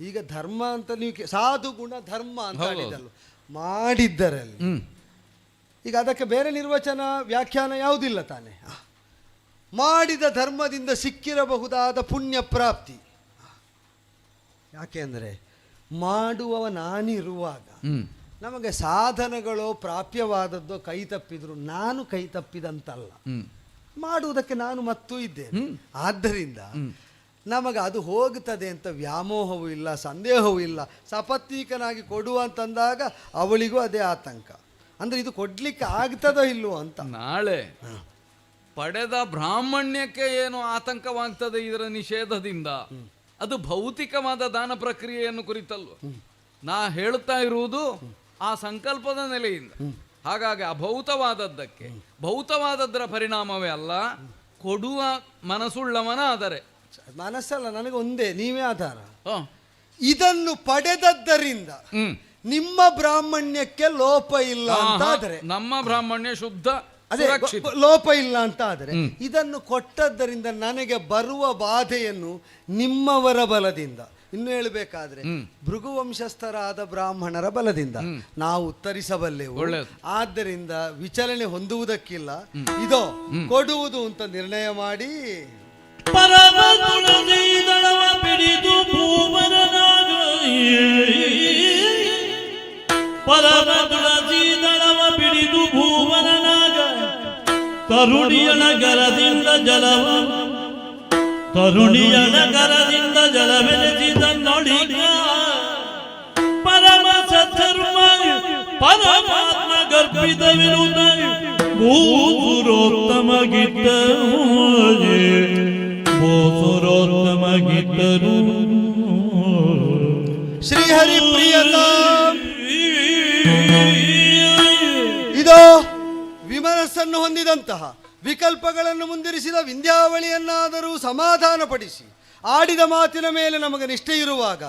ಈಗ ಧರ್ಮ ಅಂತ ನೀವು ಸಾಧು ಗುಣ ಧರ್ಮ ಅಂತ ಹೇಳಿದಲ್ಲ, ಮಾಡಿದ್ದರಲ್ಲಿ ಈಗ ಅದಕ್ಕೆ ಬೇರೆ ನಿರ್ವಚನ ವ್ಯಾಖ್ಯಾನ ಯಾವುದಿಲ್ಲ ತಾನೆ. ಮಾಡಿದ ಧರ್ಮದಿಂದ ಸಿಕ್ಕಿರಬಹುದಾದ ಪುಣ್ಯ ಪ್ರಾಪ್ತಿ. ಯಾಕೆ ಅಂದರೆ ಮಾಡುವವ ನಾನಿರುವಾಗ ನಮಗೆ ಸಾಧನಗಳು ಪ್ರಾಪ್ಯವಾದದ್ದು ಕೈ ತಪ್ಪಿದ್ರು ನಾನು ಕೈ ತಪ್ಪಿದಂತಲ್ಲ, ಮಾಡುವುದಕ್ಕೆ ನಾನು ಮತ್ತೂ ಇದ್ದೇನೆ. ಆದ್ದರಿಂದ ನಮಗೆ ಅದು ಹೋಗ್ತದೆ ಅಂತ ವ್ಯಾಮೋಹವೂ ಇಲ್ಲ, ಸಂದೇಹವೂ ಇಲ್ಲ. ಸಪತ್ನೀಕನಾಗಿ ಕೊಡುವ ಅಂತಂದಾಗ ಅವಳಿಗೂ ಅದೇ ಆತಂಕ. ಅಂದರೆ ಇದು ಕೊಡಲಿಕ್ಕೆ ಆಗ್ತದೋ ಇಲ್ವೋ ಅಂತ. ನಾಳೆ ಪಡೆದ ಬ್ರಾಹ್ಮಣ್ಯಕ್ಕೆ ಏನು ಆತಂಕವಾಗ್ತದೆ ಇದರ ನಿಷೇಧದಿಂದ? ಅದು ಭೌತಿಕವಾದ ದಾನ ಪ್ರಕ್ರಿಯೆಯನ್ನು ಕುರಿತಲ್ವ ನಾ ಹೇಳುತ್ತಾ ಇರುವುದು, ಆ ಸಂಕಲ್ಪದ ನೆಲೆಯಿಂದ. ಹಾಗಾಗಿ ಅಭೌತವಾದದ್ದಕ್ಕೆ ಭೌತವಾದದ್ದರ ಪರಿಣಾಮವೇ ಅಲ್ಲ, ಕೊಡುವ ಮನಸ್ಸುಳ್ಳವನ ಆದರೆ. ಮನಸ್ಸಲ್ಲ, ನನಗೆ ಒಂದೇ, ನೀವೇ ಆಧಾರ. ಇದನ್ನು ಪಡೆದದ್ದರಿಂದ ನಿಮ್ಮ ಬ್ರಾಹ್ಮಣ್ಯಕ್ಕೆ ಲೋಪ ಇಲ್ಲ ಅಂತಾದರೆ, ನಮ್ಮ ಬ್ರಾಹ್ಮಣ್ಯ ಶುದ್ಧ, ಅದೇ ಲೋಪ ಇಲ್ಲ ಅಂತ ಆದರೆ, ಇದನ್ನು ಕೊಟ್ಟದ್ದರಿಂದ ನನಗೆ ಬರುವ ಬಾಧೆಯನ್ನು ನಿಮ್ಮವರ ಬಲದಿಂದ, ಇನ್ನು ಹೇಳಬೇಕಾದ್ರೆ ಭೃಗುವಂಶಸ್ಥರಾದ ಬ್ರಾಹ್ಮಣರ ಬಲದಿಂದ ನಾವು ಉತ್ತರಿಸಬಲ್ಲೆವು. ಆದ್ದರಿಂದ ವಿಚಲನೆ ಹೊಂದುವುದಕ್ಕಿಲ್ಲ, ಇದೋ ಕೊಡುವುದು ಅಂತ ನಿರ್ಣಯ ಮಾಡಿ ಪರಮ ತುಳಸಿ ದಳವ ಬಿಡಿದು ಭೂವರನಾಗ, ಪರಮ ತುಳಸಿ ದಳವ ಬಿಡಿದು ಭೂವರನಾಗ, ತರುಣಿಯನ ಗರದಿಂದ ಜಲವ, ತರುಣಿಯನ ಗರದಿಂದ ಜಲವೆನೆಸಿದ ನೊಳಿಗ, ಪರಮ ಸದ್ಧರ್ಮ ಪರಮಾತ್ಮ ಗರ್ಭಿತ ವಿರುದ್ಧ ಭೂಸುರೋತ್ತಮ ಗೀತ, ಭೂಸುರೋತ್ತಮ ಗೀತರು ಶ್ರೀಹರಿ ಪ್ರಿಯತ. ಇದೋ ವಿಮನಸ್ಸನ್ನು ಹೊಂದಿದಂತಹ ವಿಕಲ್ಪಗಳನ್ನು ಮುಂದಿರಿಸಿದ ವಿಂಧ್ಯಾವಳಿಯನ್ನಾದರೂ ಸಮಾಧಾನಪಡಿಸಿ ಆಡಿದ ಮಾತಿನ ಮೇಲೆ ನಮಗೆ ನಿಷ್ಠೆ ಇರುವಾಗ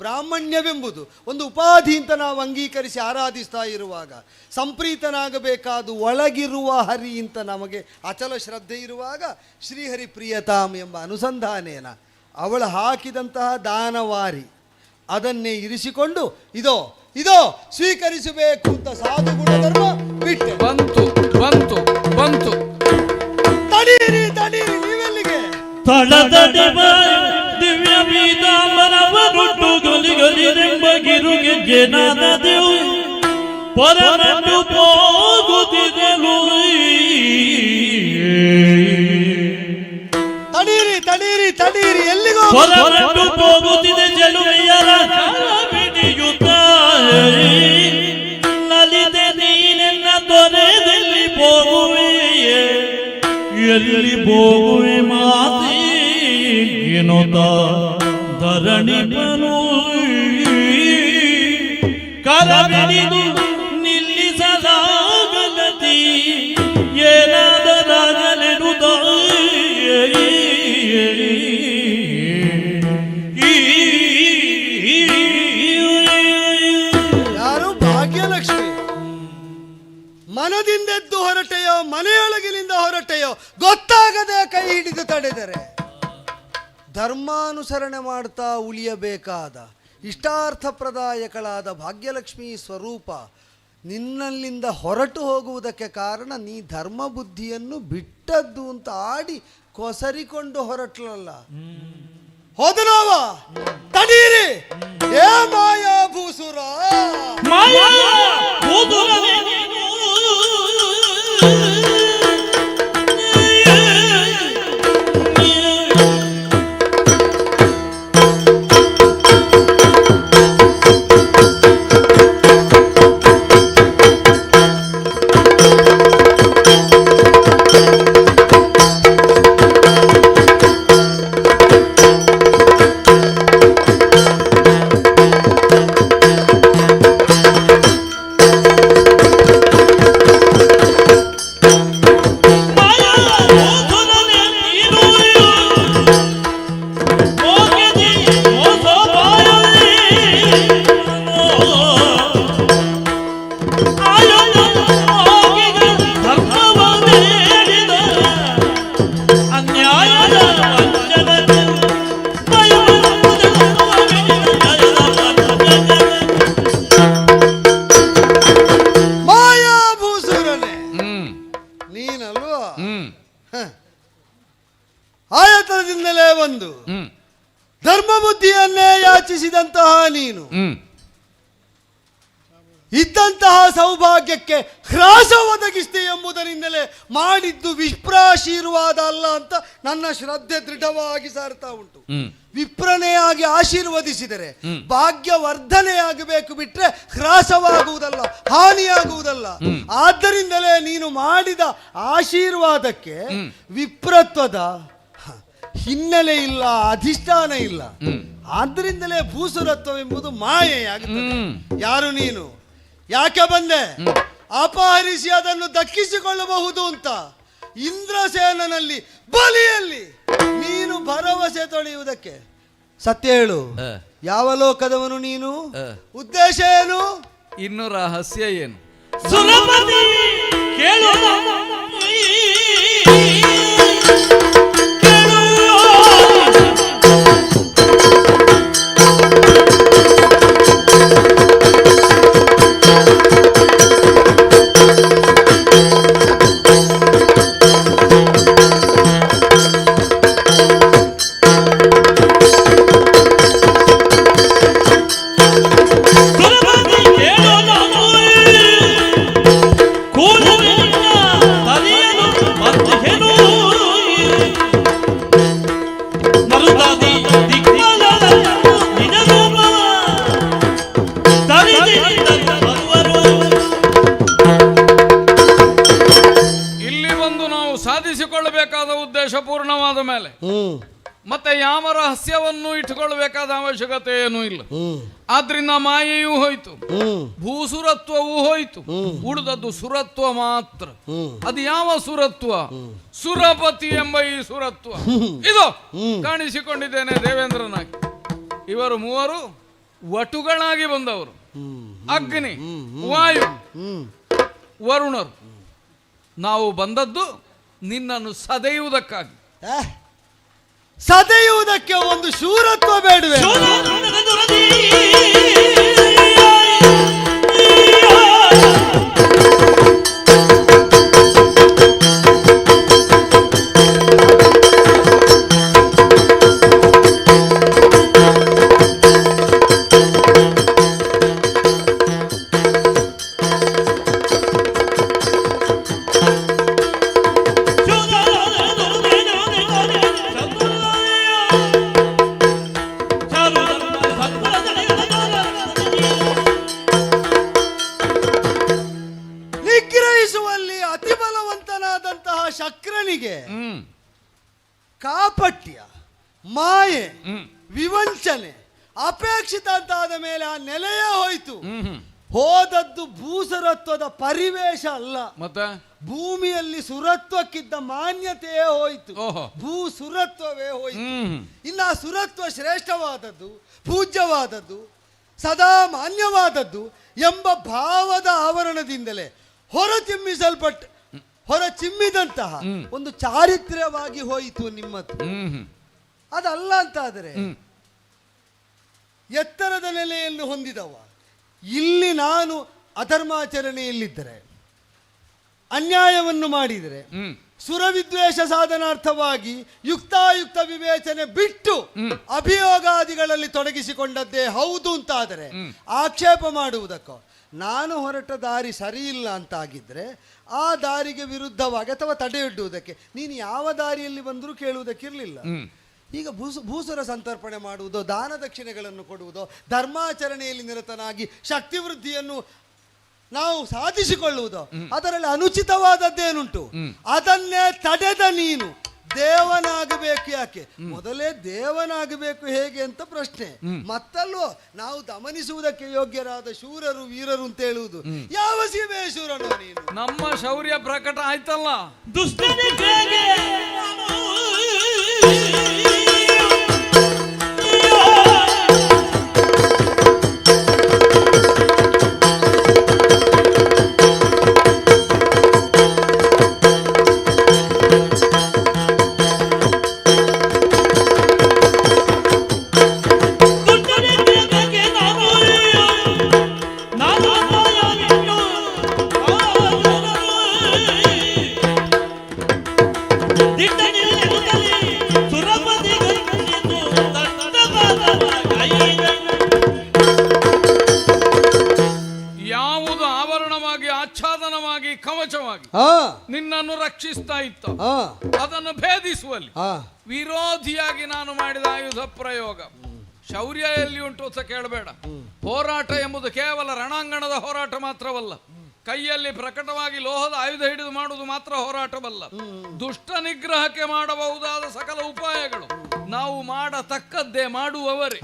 ಬ್ರಾಹ್ಮಣ್ಯವೆಂಬುದು ಒಂದು ಉಪಾಧಿ ಅಂತ ನಾವು ಅಂಗೀಕರಿಸಿ ಆರಾಧಿಸ್ತಾ ಇರುವಾಗ, ಸಂಪ್ರೀತನಾಗಬೇಕಾದ ಒಳಗಿರುವ ಹರಿ ಅಂತ ನಮಗೆ ಅಚಲ ಶ್ರದ್ಧೆ ಇರುವಾಗ, ಶ್ರೀಹರಿ ಪ್ರಿಯತಾಮ್ ಎಂಬ ಅನುಸಂಧಾನೇನ ಅವಳು ಹಾಕಿದಂತಹ ದಾನವಾರಿ ಅದನ್ನೇ ಇರಿಸಿಕೊಂಡು ಇದೋ ಇದೋ ಸ್ವೀಕರಿಸಬೇಕು ಅಂತ ಸಾಧು ಗುಣಧರ್ಮ ಬಿಟ್ಟೆ. ಬಂತು ಬಂತು ಬಂತು. ತಡೀರಿ ತಡೀರಿ, ನೀವೆಲ್ಲಿಗೆ? ತಳದಡಿ ದಿವ್ಯ ಪೀತಾಂಬರವನುಟ್ಟು ಗಲಿಗಲಿರೆಂಬ ಗಿರುಗೆ ಜನಾದ ದೇವು ಪರನಟ್ಟು ಹೋಗುತ್ತಿದೆಲು. ತಡೀರಿ ತಡೀರಿ ತಡೀರಿ, ಎಲ್ಲಿಗೋ? ಪರನಟ್ಟು ಹೋಗುತ್ತಿದೆ ಜಲುವೆಯರ ಬಿಡಿಯುತ್ತ, ಲಲಿತೆ ನೀನೆನ್ನ ದೊರೆದಲ್ಲಿ ಹೋಗುವೆಯೇ, ಎಲ್ಲಿ ಹೋಗುವೆ ಮಾತಿ ಏನೋತ ಧರಣಿ ಬನು, ಕರ ಬಿಡಿದು ನಿಲ್ಲಿಸಲಾಗಲತಿ ಏನಾದರಾಗಲೆನುದ. ಯಾರು? ಭಾಗ್ಯಲಕ್ಷ್ಮಿ. ಮನದಿಂದೆದ್ದು ಹೊರಟೆಯೋ ಮನೆಯೊಳಗಿನಿಂದ ಹೊರಟೆಯೋ ಗೊತ್ತಾಗದೆ ಕೈ ಹಿಡಿದು ತಡೆದರೆ, ಧರ್ಮಾನುಸರಣೆ ಮಾಡ್ತಾ ಉಳಿಯಬೇಕಾದ ಇಷ್ಟಾರ್ಥಪ್ರದಾಯಕಳಾದ ಭಾಗ್ಯಲಕ್ಷ್ಮಿ ಸ್ವರೂಪ ನಿನ್ನಲ್ಲಿಂದ ಹೊರಟು ಹೋಗುವುದಕ್ಕೆ ಕಾರಣ ನೀ ಧರ್ಮ ಬುದ್ಧಿಯನ್ನು ಬಿಟ್ಟದ್ದು ಅಂತ ಆಡಿ ಕೊಸರಿಕೊಂಡು ಹೊರಟ್ಲಲ್ಲ. ಹೋದನವ ತಡೀರಿ, ಏ ಮಾಯಾ ಭೂಸುರ, ಮಾಯಾ ಆಯತನದಿಂದಲೇ ಒಂದು ಧರ್ಮ ಬುದ್ಧಿಯನ್ನೇ ಯಾಚಿಸಿದಂತಹ ನೀನು ಇದ್ದಂತಹ ಸೌಭಾಗ್ಯಕ್ಕೆ ಹ್ರಾಸ ಒದಗಿಸಿದೆ ಎಂಬುದರಿಂದಲೇ ಮಾಡಿದ್ದು ವಿಪ್ರಾಶೀರ್ವಾದ ಅಲ್ಲ ಅಂತ ನನ್ನ ಶ್ರದ್ಧೆ ದೃಢವಾಗಿ ಸಾರ್ತಾ ಉಂಟು. ವಿಪ್ರನೆಯಾಗಿ ಆಶೀರ್ವದಿಸಿದರೆ ಭಾಗ್ಯವರ್ಧನೆಯಾಗಬೇಕು ಬಿಟ್ರೆ ಹ್ರಾಸವಾಗುವುದಲ್ಲ, ಹಾನಿಯಾಗುವುದಲ್ಲ. ಆದ್ದರಿಂದಲೇ ನೀನು ಮಾಡಿದ ಆಶೀರ್ವಾದಕ್ಕೆ ವಿಪ್ರತ್ವದ ಹಿನ್ನೆಲೆ ಇಲ್ಲ, ಅಧಿಷ್ಠಾನ ಇಲ್ಲ. ಆದ್ದರಿಂದಲೇ ಭೂಸುರತ್ವವೆಂಬುದು ಮಾಯೆಯಾಗುತ್ತದೆ. ಯಾರು ನೀನು? ಯಾಕೆ ಬಂದೆ? ಅಪಹರಿಸಿ ಅದನ್ನು ದಕ್ಕಿಸಿಕೊಳ್ಳಬಹುದು ಅಂತ ಇಂದ್ರಸೇನನಲ್ಲಿ ಬಲಿಯಲ್ಲಿ ನೀನು ಭರವಸೆ ತೊಳೆಯುವುದಕ್ಕೆ. ಸತ್ಯ ಹೇಳು, ಯಾವ ಲೋಕದವನು ನೀನು? ಉದ್ದೇಶ ಏನು? ಇನ್ನು ರಹಸ್ಯ ಏನು? ಸಾಧಿಸಿಕೊಳ್ಳಬೇಕಾದ ಉದ್ದೇಶ ಪೂರ್ಣವಾದ ಮೇಲೆ ಮತ್ತೆ ಯಾವ ರಹಸ್ಯವನ್ನು ಇಟ್ಟುಕೊಳ್ಳಬೇಕಾದ ಅವಶ್ಯಕತೆ ಏನೂ ಇಲ್ಲ. ಆದ್ರಿಂದ ಮಾಯೆಯೂ ಹೋಯ್ತು, ಭೂಸುರತ್ವವೂ ಹೋಯ್ತು, ಉಳಿದದ್ದು ಸುರತ್ವ ಮಾತ್ರ. ಅದು ಯಾವ ಸುರತ್ವ? ಸುರಪತಿ ಎಂಬ ಈ ಸುರತ್ವ ಇದು ಕಾಣಿಸಿಕೊಂಡಿದ್ದೇನೆ ದೇವೇಂದ್ರನಾಗಿ. ಇವರು ಮೂವರು ವಟುಗಳಾಗಿ ಬಂದವರು, ಅಗ್ನಿ, ವಾಯು, ವರುಣರು. ನಾವು ಬಂದದ್ದು ನಿನ್ನನ್ನು ಸದೆಯುವುದಕ್ಕಾಗಿ. ಸದೆಯುವುದಕ್ಕೆ ಒಂದು ಶೂರತ್ವ ಬೇಡವೇ? ಶಕ್ರನಿಗೆ ಕಾಪಟ್ಯ, ಮಾಯೆ, ವಿವಂಚನೆ ಅಪೇಕ್ಷಿತ ಅಂತಾದ ಮೇಲೆ ಆ ನೆಲೆಯೇ ಹೋಯ್ತು. ಹೋದದ್ದು ಭೂಸುರತ್ವದ ಪರಿವೇಶ ಅಲ್ಲ, ಮತ್ತೆ ಭೂಮಿಯಲ್ಲಿ ಸುರತ್ವಕ್ಕಿದ್ದ ಮಾನ್ಯತೆಯೇ ಹೋಯಿತು. ಭೂಸುರತ್ವವೇ ಹೋಯಿತು. ಇನ್ನು ಆ ಸುರತ್ವ ಶ್ರೇಷ್ಠವಾದದ್ದು, ಪೂಜ್ಯವಾದದ್ದು, ಸದಾ ಮಾನ್ಯವಾದದ್ದು ಎಂಬ ಭಾವದ ಆವರಣದಿಂದಲೇ ಹೊರಚಿಮ್ಮಿದಂತಹ ಒಂದು ಚಾರಿತ್ರ್ಯವಾಗಿ ಹೋಯಿತು ನಿಮ್ಮದು. ಅದಲ್ಲ ಅಂತಾದರೆ ಎತ್ತರದ ನೆಲೆಯನ್ನು ಹೊಂದಿದವ ಇಲ್ಲಿ ನಾನು ಅಧರ್ಮಾಚರಣೆಯಲ್ಲಿದ್ದರೆ, ಅನ್ಯಾಯವನ್ನು ಮಾಡಿದರೆ, ಸುರವಿದ್ವೇಷ ಸಾಧನಾರ್ಥವಾಗಿ ಯುಕ್ತಾಯುಕ್ತ ವಿವೇಚನೆ ಬಿಟ್ಟು ಅಭಿಯೋಗಾದಿಗಳಲ್ಲಿ ತೊಡಗಿಸಿಕೊಂಡದ್ದೇ ಹೌದು ಅಂತಾದರೆ ಆಕ್ಷೇಪ ಮಾಡುವುದಕ್ಕೋ, ನಾನು ಹೊರಟ ದಾರಿ ಸರಿಯಿಲ್ಲ ಅಂತಾಗಿದ್ದರೆ ಆ ದಾರಿಗೆ ವಿರುದ್ಧವಾಗಿ ಅಥವಾ ತಡೆಯೊಡ್ಡುವುದಕ್ಕೆ ನೀನು ಯಾವ ದಾರಿಯಲ್ಲಿ ಬಂದರೂ ಕೇಳುವುದಕ್ಕಿರಲಿಲ್ಲ. ಈಗ ಭೂಸುರ ಸಂತರ್ಪಣೆ ಮಾಡುವುದೋ, ದಾನ ದಕ್ಷಿಣೆಗಳನ್ನು ಕೊಡುವುದೋ, ಧರ್ಮಾಚರಣೆಯಲ್ಲಿ ನಿರತನಾಗಿ ಶಕ್ತಿ ವೃದ್ಧಿಯನ್ನು ನಾವು ಸಾಧಿಸಿಕೊಳ್ಳುವುದೋ, ಅದರಲ್ಲಿ ಅನುಚಿತವಾದದ್ದೇನುಂಟು ಅದನ್ನೇ ತಡೆದ ನೀನು ದೇವನಾಗಬೇಕು. ಯಾಕೆ? ಮೊದಲೇ ದೇವನಾಗಬೇಕು ಹೇಗೆ ಅಂತ ಪ್ರಶ್ನೆ. ಮತ್ತಲ್ಲೋ ನಾವು ದಮನಿಸುವುದಕ್ಕೆ ಯೋಗ್ಯರಾದ ಶೂರರು, ವೀರರು ಅಂತ ಹೇಳುವುದು ಯಾವ ಸೀಮೆಯ ಶೂರನು ನೀನು? ನಮ್ಮ ಶೌರ್ಯ ಪ್ರಕಟ ಆಯ್ತಲ್ಲ. ಆಚ್ಛಾದನವಾಗಿ ಕವಚವಾಗಿ ಹಾ ನಿನ್ನನ್ನು ರಕ್ಷಿಸ್ತಾ ಇತ್ತು. ಹಾ ಅದನ್ನು ಭೇದಿಸುವಲ್ಲಿ ಹಾ ವಿರೋಧಿಯಾಗಿ ನಾನು ಮಾಡಿದ ಆಯುಧ ಪ್ರಯೋಗ ಶೌರ್ಯ ಎಲ್ಲಿ ಉಂಟು ಅಂತ ಕೇಳಬೇಡ. ಹೋರಾಟ ಎಂಬುದು ಕೇವಲ ರಣಾಂಗಣದ ಹೋರಾಟ ಮಾತ್ರವಲ್ಲ, ಕೈಯಲ್ಲಿ ಪ್ರಕಟವಾಗಿ ಲೋಹದ ಆಯುಧ ಹಿಡಿದು ಮಾಡುವುದು ಮಾತ್ರ ಹೋರಾಟವಲ್ಲ. ದುಷ್ಟ ನಿಗ್ರಹಕ್ಕೆ ಮಾಡಬಹುದಾದ ಸಕಲ ಉಪಾಯಗಳು ನಾವು ಮಾಡತಕ್ಕದ್ದೇ, ಮಾಡುವವರೇ.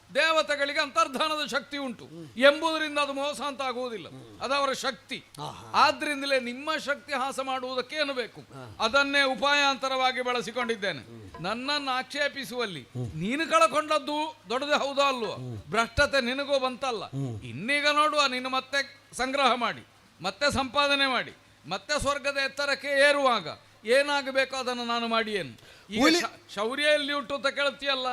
ದೇವತೆಗಳಿಗೆ ಅಂತರ್ಧಾನದ ಶಕ್ತಿ ಉಂಟು ಎಂಬುದರಿಂದ ಅದು ಮೋಸ ಅಂತ ಆಗುವುದಿಲ್ಲ, ಅದವರ ಶಕ್ತಿ. ಆದ್ರಿಂದಲೇ ನಿಮ್ಮ ಶಕ್ತಿ ಹಾಸ ಮಾಡುವುದಕ್ಕೆ ಏನು ಬೇಕು ಅದನ್ನೇ ಉಪಾಯಾಂತರವಾಗಿ ಬಳಸಿಕೊಂಡಿದ್ದೇನೆ. ನನ್ನನ್ನು ಆಕ್ಷೇಪಿಸುವಲ್ಲಿ ನೀನು ಕಳಕೊಂಡದ್ದು ದೊಡ್ಡದೇ ಹೌದಾ ಅಲ್ವೋ? ಭ್ರಷ್ಟತೆ ನಿನಗೂ ಬಂತಲ್ಲ, ಇನ್ನೀಗ ನೋಡುವ ನೀನು ಮತ್ತೆ ಸಂಗ್ರಹ ಮಾಡಿ, ಮತ್ತೆ ಸಂಪಾದನೆ ಮಾಡಿ, ಮತ್ತೆ ಸ್ವರ್ಗದ ಎತ್ತರಕ್ಕೆ ಏರುವಾಗ ಏನಾಗಬೇಕೋ ಅದನ್ನು ನಾನು ಮಾಡಿ ಏನು. ಈಗ ಶೌರ್ಯ ಎಲ್ಲಿ ಉಂಟು ಅಂತ ಕೇಳ್ತೀಯಲ್ಲ,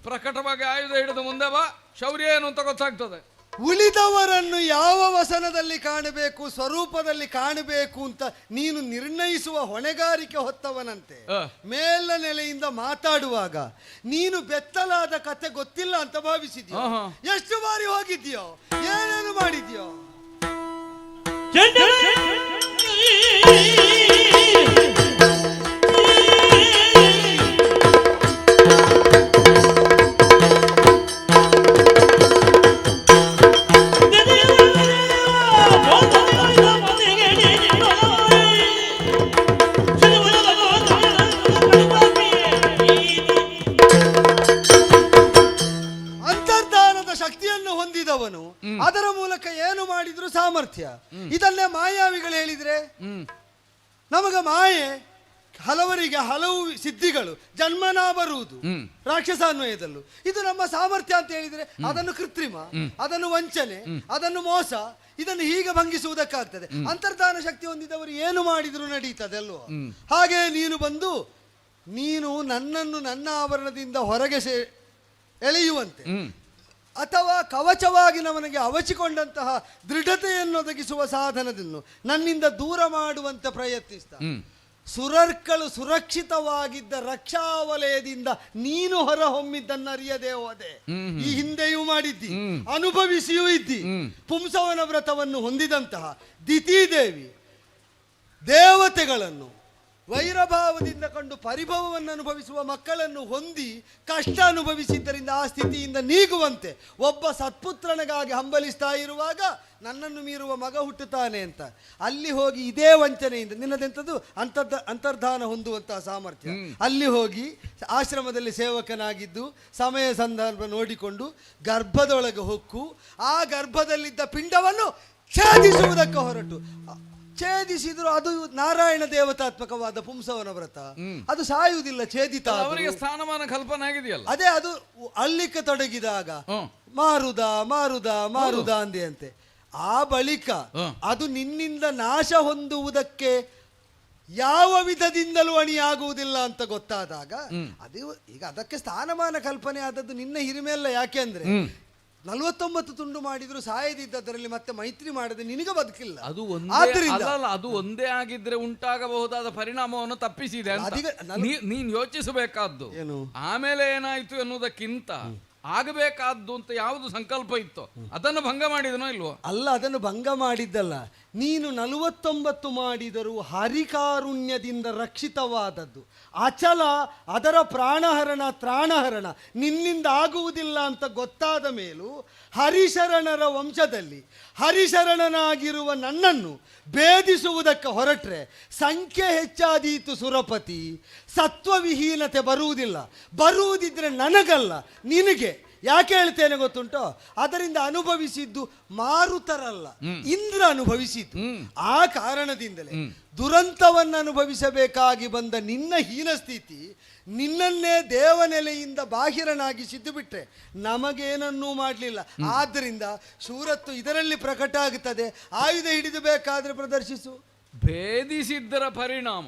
ಪ್ರಕಟವಾಗಿ ಆಯುಧ ಹಿಡಿದು ಮುಂದೆ ಬಾ, ಶೌರ್ಯ ಏನು ಅಂತ ಗೊತ್ತಾಗ್ತದೆ. ಉಳಿದವರನ್ನು ಯಾವ ವಸನದಲ್ಲಿ ಕಾಣಬೇಕು, ಸ್ವರೂಪದಲ್ಲಿ ಕಾಣಬೇಕು ಅಂತ ನೀನು ನಿರ್ಣಯಿಸುವ ಹೊಣೆಗಾರಿಕೆ ಹೊತ್ತವನಂತೆ ಮೇಲ ನೆಲೆಯಿಂದ ಮಾತಾಡುವಾಗ ನೀನು ಬೆತ್ತಲಾದ ಕತೆ ಗೊತ್ತಿಲ್ಲ ಅಂತ ಭಾವಿಸಿದ್ಯೋ? ಎಷ್ಟು ಬಾರಿ ಹೋಗಿದ್ಯೋ, ಏನೇನು ಮಾಡಿದ್ಯೋ? ಅದರ ಮೂಲಕ ಏನು ಮಾಡಿದ್ರು ಸಾಮರ್ಥ್ಯ. ಇದನ್ನೇ ಮಾಯಾವಿಗಳು ಹೇಳಿದ್ರೆ ನಮಗ ಮಾಯೆ ಹಲವರಿಗೆ ಹಲವು ಸಿದ್ಧಿಗಳು ಜನ್ಮನಾ ಬರುವುದು ರಾಕ್ಷಸಾನ್ವಯದಲ್ಲೂ. ಇದು ನಮ್ಮ ಸಾಮರ್ಥ್ಯ ಅಂತ ಹೇಳಿದ್ರೆ ಅದನ್ನು ಕೃತ್ರಿಮ, ಅದನ್ನು ವಂಚನೆ, ಅದನ್ನು ಮೋಸ, ಇದನ್ನು ಹೀಗೆ ಭಂಗಿಸುವುದಕ್ಕಾಗ್ತದೆ. ಅಂತರ್ಧಾನ ಶಕ್ತಿ ಹೊಂದಿದವರು ಏನು ಮಾಡಿದ್ರು ನಡೀತದೆ ಅಲ್ವೋ? ಹಾಗೆ ನೀನು ಬಂದು ನೀನು ನನ್ನನ್ನು ನನ್ನ ಆವರಣದಿಂದ ಹೊರಗೆ ಎಳೆಯುವಂತೆ ಅಥವಾ ಕವಚವಾಗಿ ನವನಿಗೆ ಅವಚಿಕೊಂಡಂತಹ ದೃಢತೆಯನ್ನು ಒದಗಿಸುವ ಸಾಧನವನ್ನು ನನ್ನಿಂದ ದೂರ ಮಾಡುವಂತೆ ಪ್ರಯತ್ನಿಸ್ತಾ ಸುರರ್ಕಳು ಸುರಕ್ಷಿತವಾಗಿದ್ದ ರಕ್ಷಾವಲಯದಿಂದ ನೀನು ಹೊರಹೊಮ್ಮಿದ್ದನ್ನು ಅರಿಯದೆ ಹೋದೆ. ಈ ಹಿಂದೆಯೂ ಮಾಡಿದ್ದಿ, ಅನುಭವಿಸಿಯೂ ಇದ್ದಿ. ಪುಂಸವನ ವ್ರತವನ್ನು ಹೊಂದಿದಂತಹ ದಿತಿದೇವಿ ದೇವತೆಗಳನ್ನು ವೈರಭಾವದಿಂದ ಕಂಡು ಪರಿಭವವನ್ನು ಅನುಭವಿಸುವ ಮಕ್ಕಳನ್ನು ಹೊಂದಿ ಕಷ್ಟ ಅನುಭವಿಸಿದ್ದರಿಂದ ಆ ಸ್ಥಿತಿಯಿಂದ ನೀಗುವಂತೆ ಒಬ್ಬ ಸತ್ಪುತ್ರನಿಗಾಗಿ ಹಂಬಲಿಸ್ತಾ ಇರುವಾಗ ನನ್ನನ್ನು ಮೀರುವ ಮಗ ಹುಟ್ಟುತ್ತಾನೆ ಅಂತ ಅಲ್ಲಿ ಹೋಗಿ ಇದೇ ವಂಚನೆಯಿಂದ ನಿನ್ನದೆಂಥದ್ದು ಅಂತರ್ಧಾನ ಹೊಂದುವಂತಹ ಸಾಮರ್ಥ್ಯ, ಅಲ್ಲಿ ಹೋಗಿ ಆಶ್ರಮದಲ್ಲಿ ಸೇವಕನಾಗಿದ್ದು ಸಮಯ ಸಂದರ್ಭ ನೋಡಿಕೊಂಡು ಗರ್ಭದೊಳಗೆ ಹೊಕ್ಕು ಆ ಗರ್ಭದಲ್ಲಿದ್ದ ಪಿಂಡವನ್ನು ಛೇದಿಸುವುದಕ್ಕೆ ಹೊರಟು. ಛೇದಿಸಿದ್ರು ಅದು ನಾರಾಯಣ ದೇವತಾತ್ಮಕವಾದ ಪುಂಸವನ ವ್ರತ, ಅದು ಸಾಯುವುದಿಲ್ಲ, ಛೇದಿತ. ಅವರಿಗೆ ಸ್ಥಾನಮಾನ ಕಲ್ಪನೆ ಆಗಿದೆಯಲ್ಲ, ಅದೇ ಅದು ಅಳ್ಲಿಕ್ಕೆ ತೊಡಗಿದಾಗ ಮಾರುದ ಮಾರುದ ಮಾರುದ ಅಂದೆ ಅಂತೆ. ಆ ಬಳಿಕ ಅದು ನಿನ್ನಿಂದ ನಾಶ ಹೊಂದುವುದಕ್ಕೆ ಯಾವ ವಿಧದಿಂದಲೂ ಅಣಿಯಾಗುವುದಿಲ್ಲ ಅಂತ ಗೊತ್ತಾದಾಗ ಅದು ಈಗ ಅದಕ್ಕೆ ಸ್ಥಾನಮಾನ ಕಲ್ಪನೆ ಆದದ್ದು ನಿನ್ನ ಹಿರಿಮೆಲ್ಲ. ಯಾಕೆ ಅಂದ್ರೆ 49 ತುಂಡು ಮಾಡಿದ್ರು ಸಾಯದಿದ್ದದರಲ್ಲಿ ಮತ್ತೆ ಮೈತ್ರಿ ಮಾಡದೆ ನಿನಗೆ ಬದುಕಿಲ್ಲ. ಅದು ಒಂದೇ ಆಗಿದ್ರೆ ಉಂಟಾಗಬಹುದಾದ ಪರಿಣಾಮವನ್ನು ತಪ್ಪಿಸಿದೆ ನೀನ್ ಯೋಚಿಸಬೇಕಾದ್ದು. ಆಮೇಲೆ ಏನಾಯ್ತು ಎನ್ನುವುದಕ್ಕಿಂತ ಆಗಬೇಕಾದ್ದು ಅಂತ ಯಾವುದು ಸಂಕಲ್ಪ ಇತ್ತು ಅದನ್ನು ಭಂಗ ಮಾಡಿದನೋ ಇಲ್ವೋ? ಅಲ್ಲ, ಅದನ್ನು ಭಂಗ ಮಾಡಿದ್ದಲ್ಲ. ನೀನು 49 ಮಾಡಿದರೂ ಹರಿಕಾರುಣ್ಯದಿಂದ ರಕ್ಷಿತವಾದದ್ದು ಅಚಲ, ಅದರ ಪ್ರಾಣಹರಣ ತ್ರಾಣಹರಣ ನಿನ್ನಿಂದ ಆಗುವುದಿಲ್ಲ ಅಂತ ಗೊತ್ತಾದ ಮೇಲೂ ಹರಿಶರಣರ ವಂಶದಲ್ಲಿ ಹರಿಶರಣನಾಗಿರುವ ನನ್ನನ್ನು ಭೇದಿಸುವುದಕ್ಕೆ ಹೊರಟ್ರೆ ಸಂಖ್ಯೆ ಹೆಚ್ಚಾದೀತು ಸುರಪತಿ. ಸತ್ವವಿಹೀನತೆ ಬರುವುದಿದ್ರೆ ನನಗಲ್ಲ ನಿನಗೆ. ಯಾಕೆ ಹೇಳ್ತೇನೆ ಗೊತ್ತುಂಟೋ? ಅದರಿಂದ ಅನುಭವಿಸಿದ್ದು ಮಾರುತರಲ್ಲ, ಇಂದ್ರ ಅನುಭವಿಸಿದ್ದು. ಆ ಕಾರಣದಿಂದಲೇ ದುರಂತವನ್ನು ಅನುಭವಿಸಬೇಕಾಗಿ ಬಂದ ನಿನ್ನ ಹೀನ ಸ್ಥಿತಿ ನಿನ್ನನ್ನೇ ದೇವನೆಲೆಯಿಂದ ಬಾಹಿರನಾಗಿ ಸಿದ್ದು ಬಿಟ್ರೆ ನಮಗೇನನ್ನೂ ಮಾಡಲಿಲ್ಲ. ಆದ್ದರಿಂದ ಶೂರತ್ತು ಇದರಲ್ಲಿ ಪ್ರಕಟ ಆಗುತ್ತದೆ. ಆಯುಧ ಹಿಡಿದು ಬೇಕಾದ್ರೆ ಪ್ರದರ್ಶಿಸು. ಭೇದಿಸಿದ್ದರ ಪರಿಣಾಮ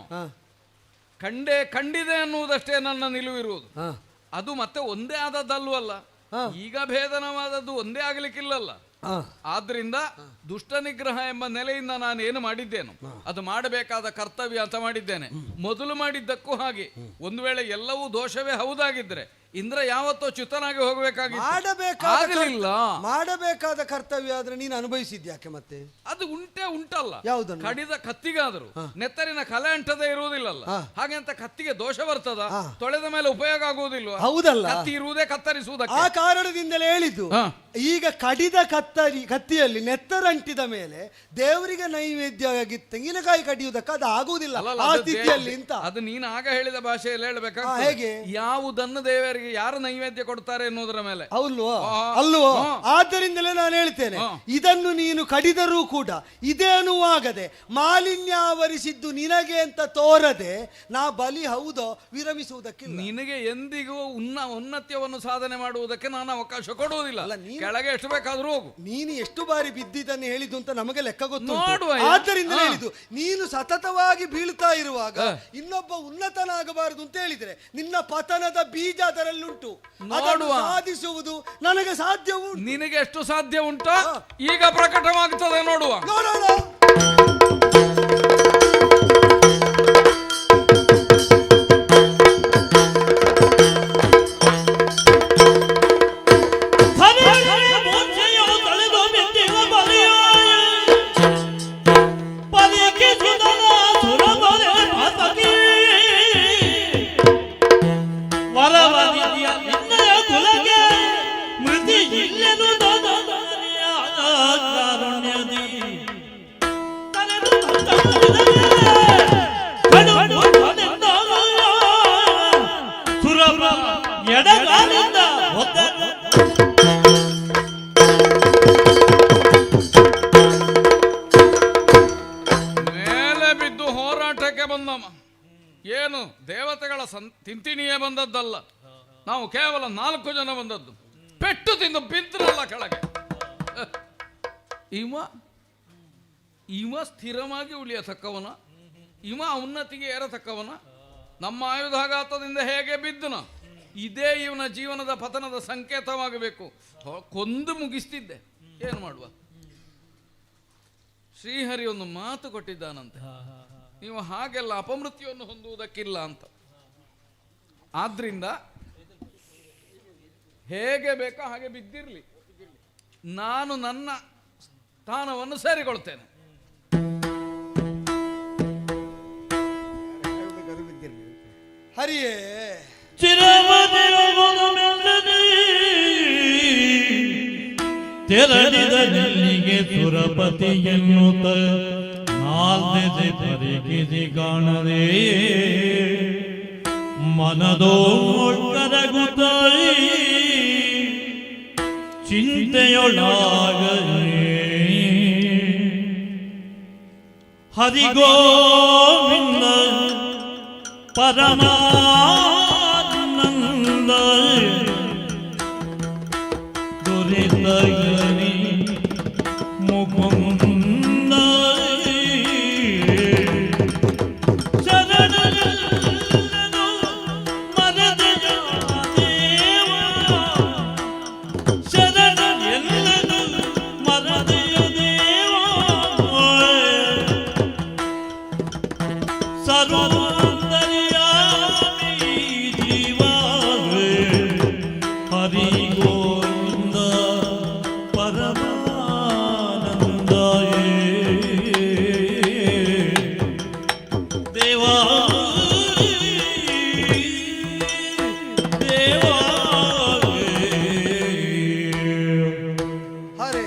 ಕಂಡಿದೆ ಅನ್ನುವುದಷ್ಟೇ ನನ್ನ ನಿಲುವಿರುವುದು. ಅದು ಮತ್ತೆ ಒಂದೇ ಆದದ್ದಲ್ವಲ್ಲ, ಈಗ ಭೇದನವಾದದ್ದು ಒಂದೇ ಆಗಲಿಕ್ಕಿಲ್ಲಲ್ಲ. ಆದ್ರಿಂದ ದುಷ್ಟ ನಿಗ್ರಹ ಎಂಬ ನೆಲೆಯಿಂದ ನಾನು ಏನು ಮಾಡಿದ್ದೇನು ಅದು ಮಾಡಬೇಕಾದ ಕರ್ತವ್ಯ ಅಂತ ಮಾಡಿದ್ದೇನೆ. ಮೊದಲು ಮಾಡಿದ್ದಕ್ಕೂ ಹಾಗೆ ಒಂದು ವೇಳೆ ಎಲ್ಲವೂ ದೋಷವೇ ಹೌದಾಗಿದ್ರೆ ಇಂದ್ರ ಯಾವತ್ತೋ ಚ್ಯುತನಾಗಿ ಹೋಗಬೇಕಾಗಿತ್ತು, ಮಾಡಬೇಕಾದ ಆಗಲಿಲ್ಲ. ಕರ್ತವ್ಯ ಆದ್ರೆ ನೀನು ಅನುಭವಿಸಿದ್ಯಾಕೆ ಮತ್ತೆ? ಅದು ಉಂಟಲ್ಲ. ಯಾವುದನ್ನು? ಕಡಿದ ಕತ್ತಿಗಾದ್ರು ನೆತ್ತರಿನ ಕಲೆ ಅಂಟದೇ ಇರುವುದಿಲ್ಲಲ್ಲ, ಹಾಗೆ ಅಂತ ಕತ್ತಿಗೆ ದೋಷ ಬರ್ತದ? ತೊಳೆದ ಮೇಲೆ ಉಪಯೋಗ ಆಗುವುದಿಲ್ವ? ಹೌದಲ್ಲ, ಕತ್ತಿ ಇರುವುದೇ ಕತ್ತರಿಸುವುದಕ್ಕೆ. ಆ ಕಾರಣದಿಂದಲೇ ಹೇಳಿದ್ದು. ಈಗ ಕಡಿದ ಕತ್ತಿಯಲ್ಲಿ ನೆತ್ತರಂಟಿದ ಮೇಲೆ ದೇವರಿಗೆ ನೈವೇದ್ಯ ಆಗಿ ತೆಂಗಿನಕಾಯಿ ಕಡಿಯುವುದಕ್ಕೆ ಅದು ಆಗುವುದಿಲ್ಲ ಆ ಸ್ಥಿತಿಯಲ್ಲಿ ಅಂತ. ಅದು ನೀನು ಆಗ ಹೇಳಿದ ಭಾಷೆಯಲ್ಲಿ ಹೇಳಬೇಕಾಗ್ತದೆ. ಹೇಗೆ? ಯಾವುದನ್ನು ದೇವರಿಗೆ ಯಾರು ನೈವೇದ್ಯ ಕೊಡ್ತಾರೆ ಎನ್ನುವುದರ ಮೇಲೆ. ಅಲ್ವೋ? ಆದ್ದರಿಂದಲೇ ನಾನು ಹೇಳ್ತೇನೆ, ಇದನ್ನು ನೀನು ಕಡಿದರೂ ಕೂಡ ಇದೇನೂ ಆಗದೆ ಮಾಲಿನ್ಯ ಆವರಿಸಿದ್ದು ನಿನಗೆ ಅಂತ ತೋರದೆ ನಾ ಬಲಿ ಹೌದೋ ವಿರಮಿಸುವುದಕ್ಕಿಲ್ಲ. ನಿನಗೆ ಎಂದಿಗೂ ಉನ್ನತ್ಯವನ್ನು ಸಾಧನೆ ಮಾಡುವುದಕ್ಕೆ ನಾನು ಅವಕಾಶ ಕೊಡುವುದಿಲ್ಲ. ಕೆಳಗೆ ಎಷ್ಟು ಬೇಕಾದ್ರೂ ಹೋಗು. ನೀನು ಎಷ್ಟು ಬಾರಿ ಬಿದ್ದಿದ್ದನ್ನು ಹೇಳಿದ್ದು ಅಂತ ನಮಗೆ ಲೆಕ್ಕ ಗೊತ್ತು. ನೋಡುವ. ಆದ್ದರಿಂದ ಹೇಳಿದ್ದು, ನೀನು ಸತತವಾಗಿ ಬೀಳ್ತಾ ಇರುವಾಗ ಇನ್ನೊಬ್ಬ ಉನ್ನತನಾಗಬಾರದು ಅಂತ ಹೇಳಿದ್ರೆ ನಿನ್ನ ಪತನದ ಬೀಜ ಅದರಲ್ಲುಂಟು. ಅದನ್ನು ಸಾಧಿಸುವುದು ನನಗೆ ಸಾಧ್ಯವು. ನಿನಗೆ ಎಷ್ಟು ಸಾಧ್ಯ ಉಂಟು ಈಗ ಪ್ರಕಟವಾಗುತ್ತದೆ, ನೋಡುವ. ನೋಡೋಣ. ಮೇಲೆ ಬಿದ್ದು ಹೋರಾಟಕ್ಕೆ ಬಂದಮ್ಮ. ಏನು ದೇವತೆಗಳ ತಿಂತಿಣಿಯೇ ಬಂದದ್ದಲ್ಲ, ನಾವು ಕೇವಲ 4 ಜನ ಬಂದದ್ದು. ಪೆಟ್ಟು ತಿಂದು ಬಿದ್ರಲ್ಲ ಕೆಳಗೆ. ಇವ ಸ್ಥಿರವಾಗಿ ಉಳಿಯತಕ್ಕವನ, ಇವ ಉನ್ನತಿಗೆ ಏರತಕ್ಕವನ. ನಮ್ಮ ಆಯುಧಾಘಾತದಿಂದ ಹೇಗೆ ಬಿದ್ದನ, ಇದೇ ಇವನ ಜೀವನದ ಪತನದ ಸಂಕೇತವಾಗಬೇಕು. ಕೊಂದು ಮುಗಿಸ್ತಿದ್ದೆ, ಏನು ಮಾಡುವ. ಶ್ರೀಹರಿ ಒಂದು ಮಾತು ಕೊಟ್ಟಿದ್ದಾನಂತೆ, ನೀವು ಹಾಗೆಲ್ಲ ಅಪಮೃತ್ಯುವನ್ನು ಹೊಂದುವುದಕ್ಕಿಲ್ಲ ಅಂತ. ಆದ್ರಿಂದ ಹೇಗೆ ಬೇಕೋ ಹಾಗೆ ಬಿದ್ದಿರಲಿ, ನಾನು ನನ್ನ ಸ್ಥಾನವನ್ನು ಸೇರಿಕೊಳ್ತೇನೆ. ಹರಿಯೇ ತೆರಳಿದ ನೆಲ್ಲಿಗೆ ಸುರಪತಿ ಎನ್ನುತ್ತ ನಾಲ್ದೆದೆ ಪರಿಗಿಸಿ ಕಾಣದೆ ಮನದೋ ಕರಗುತ್ತಾಯಿ ಚಿಂತೆಯೊಳಾಗಲೇ ಹರಿಗೋವಿಂದ ಪರಮಾನಂದ ದುರಿತಗನಿ ಮುಕುಂದ ಶರಣನು ಮನದಯ ದೇವ ಶರಣನೆಲ್ಲನು ಮನದಯ ದೇವ ಸರ್ವಂತರ್ಯಾಮಿ ಜೀವಾವೇ ಹರಿ ಗೋವಿಂದ ಪರಮಾನಂದಾಯೇ ದೇವಾ ಹರೇ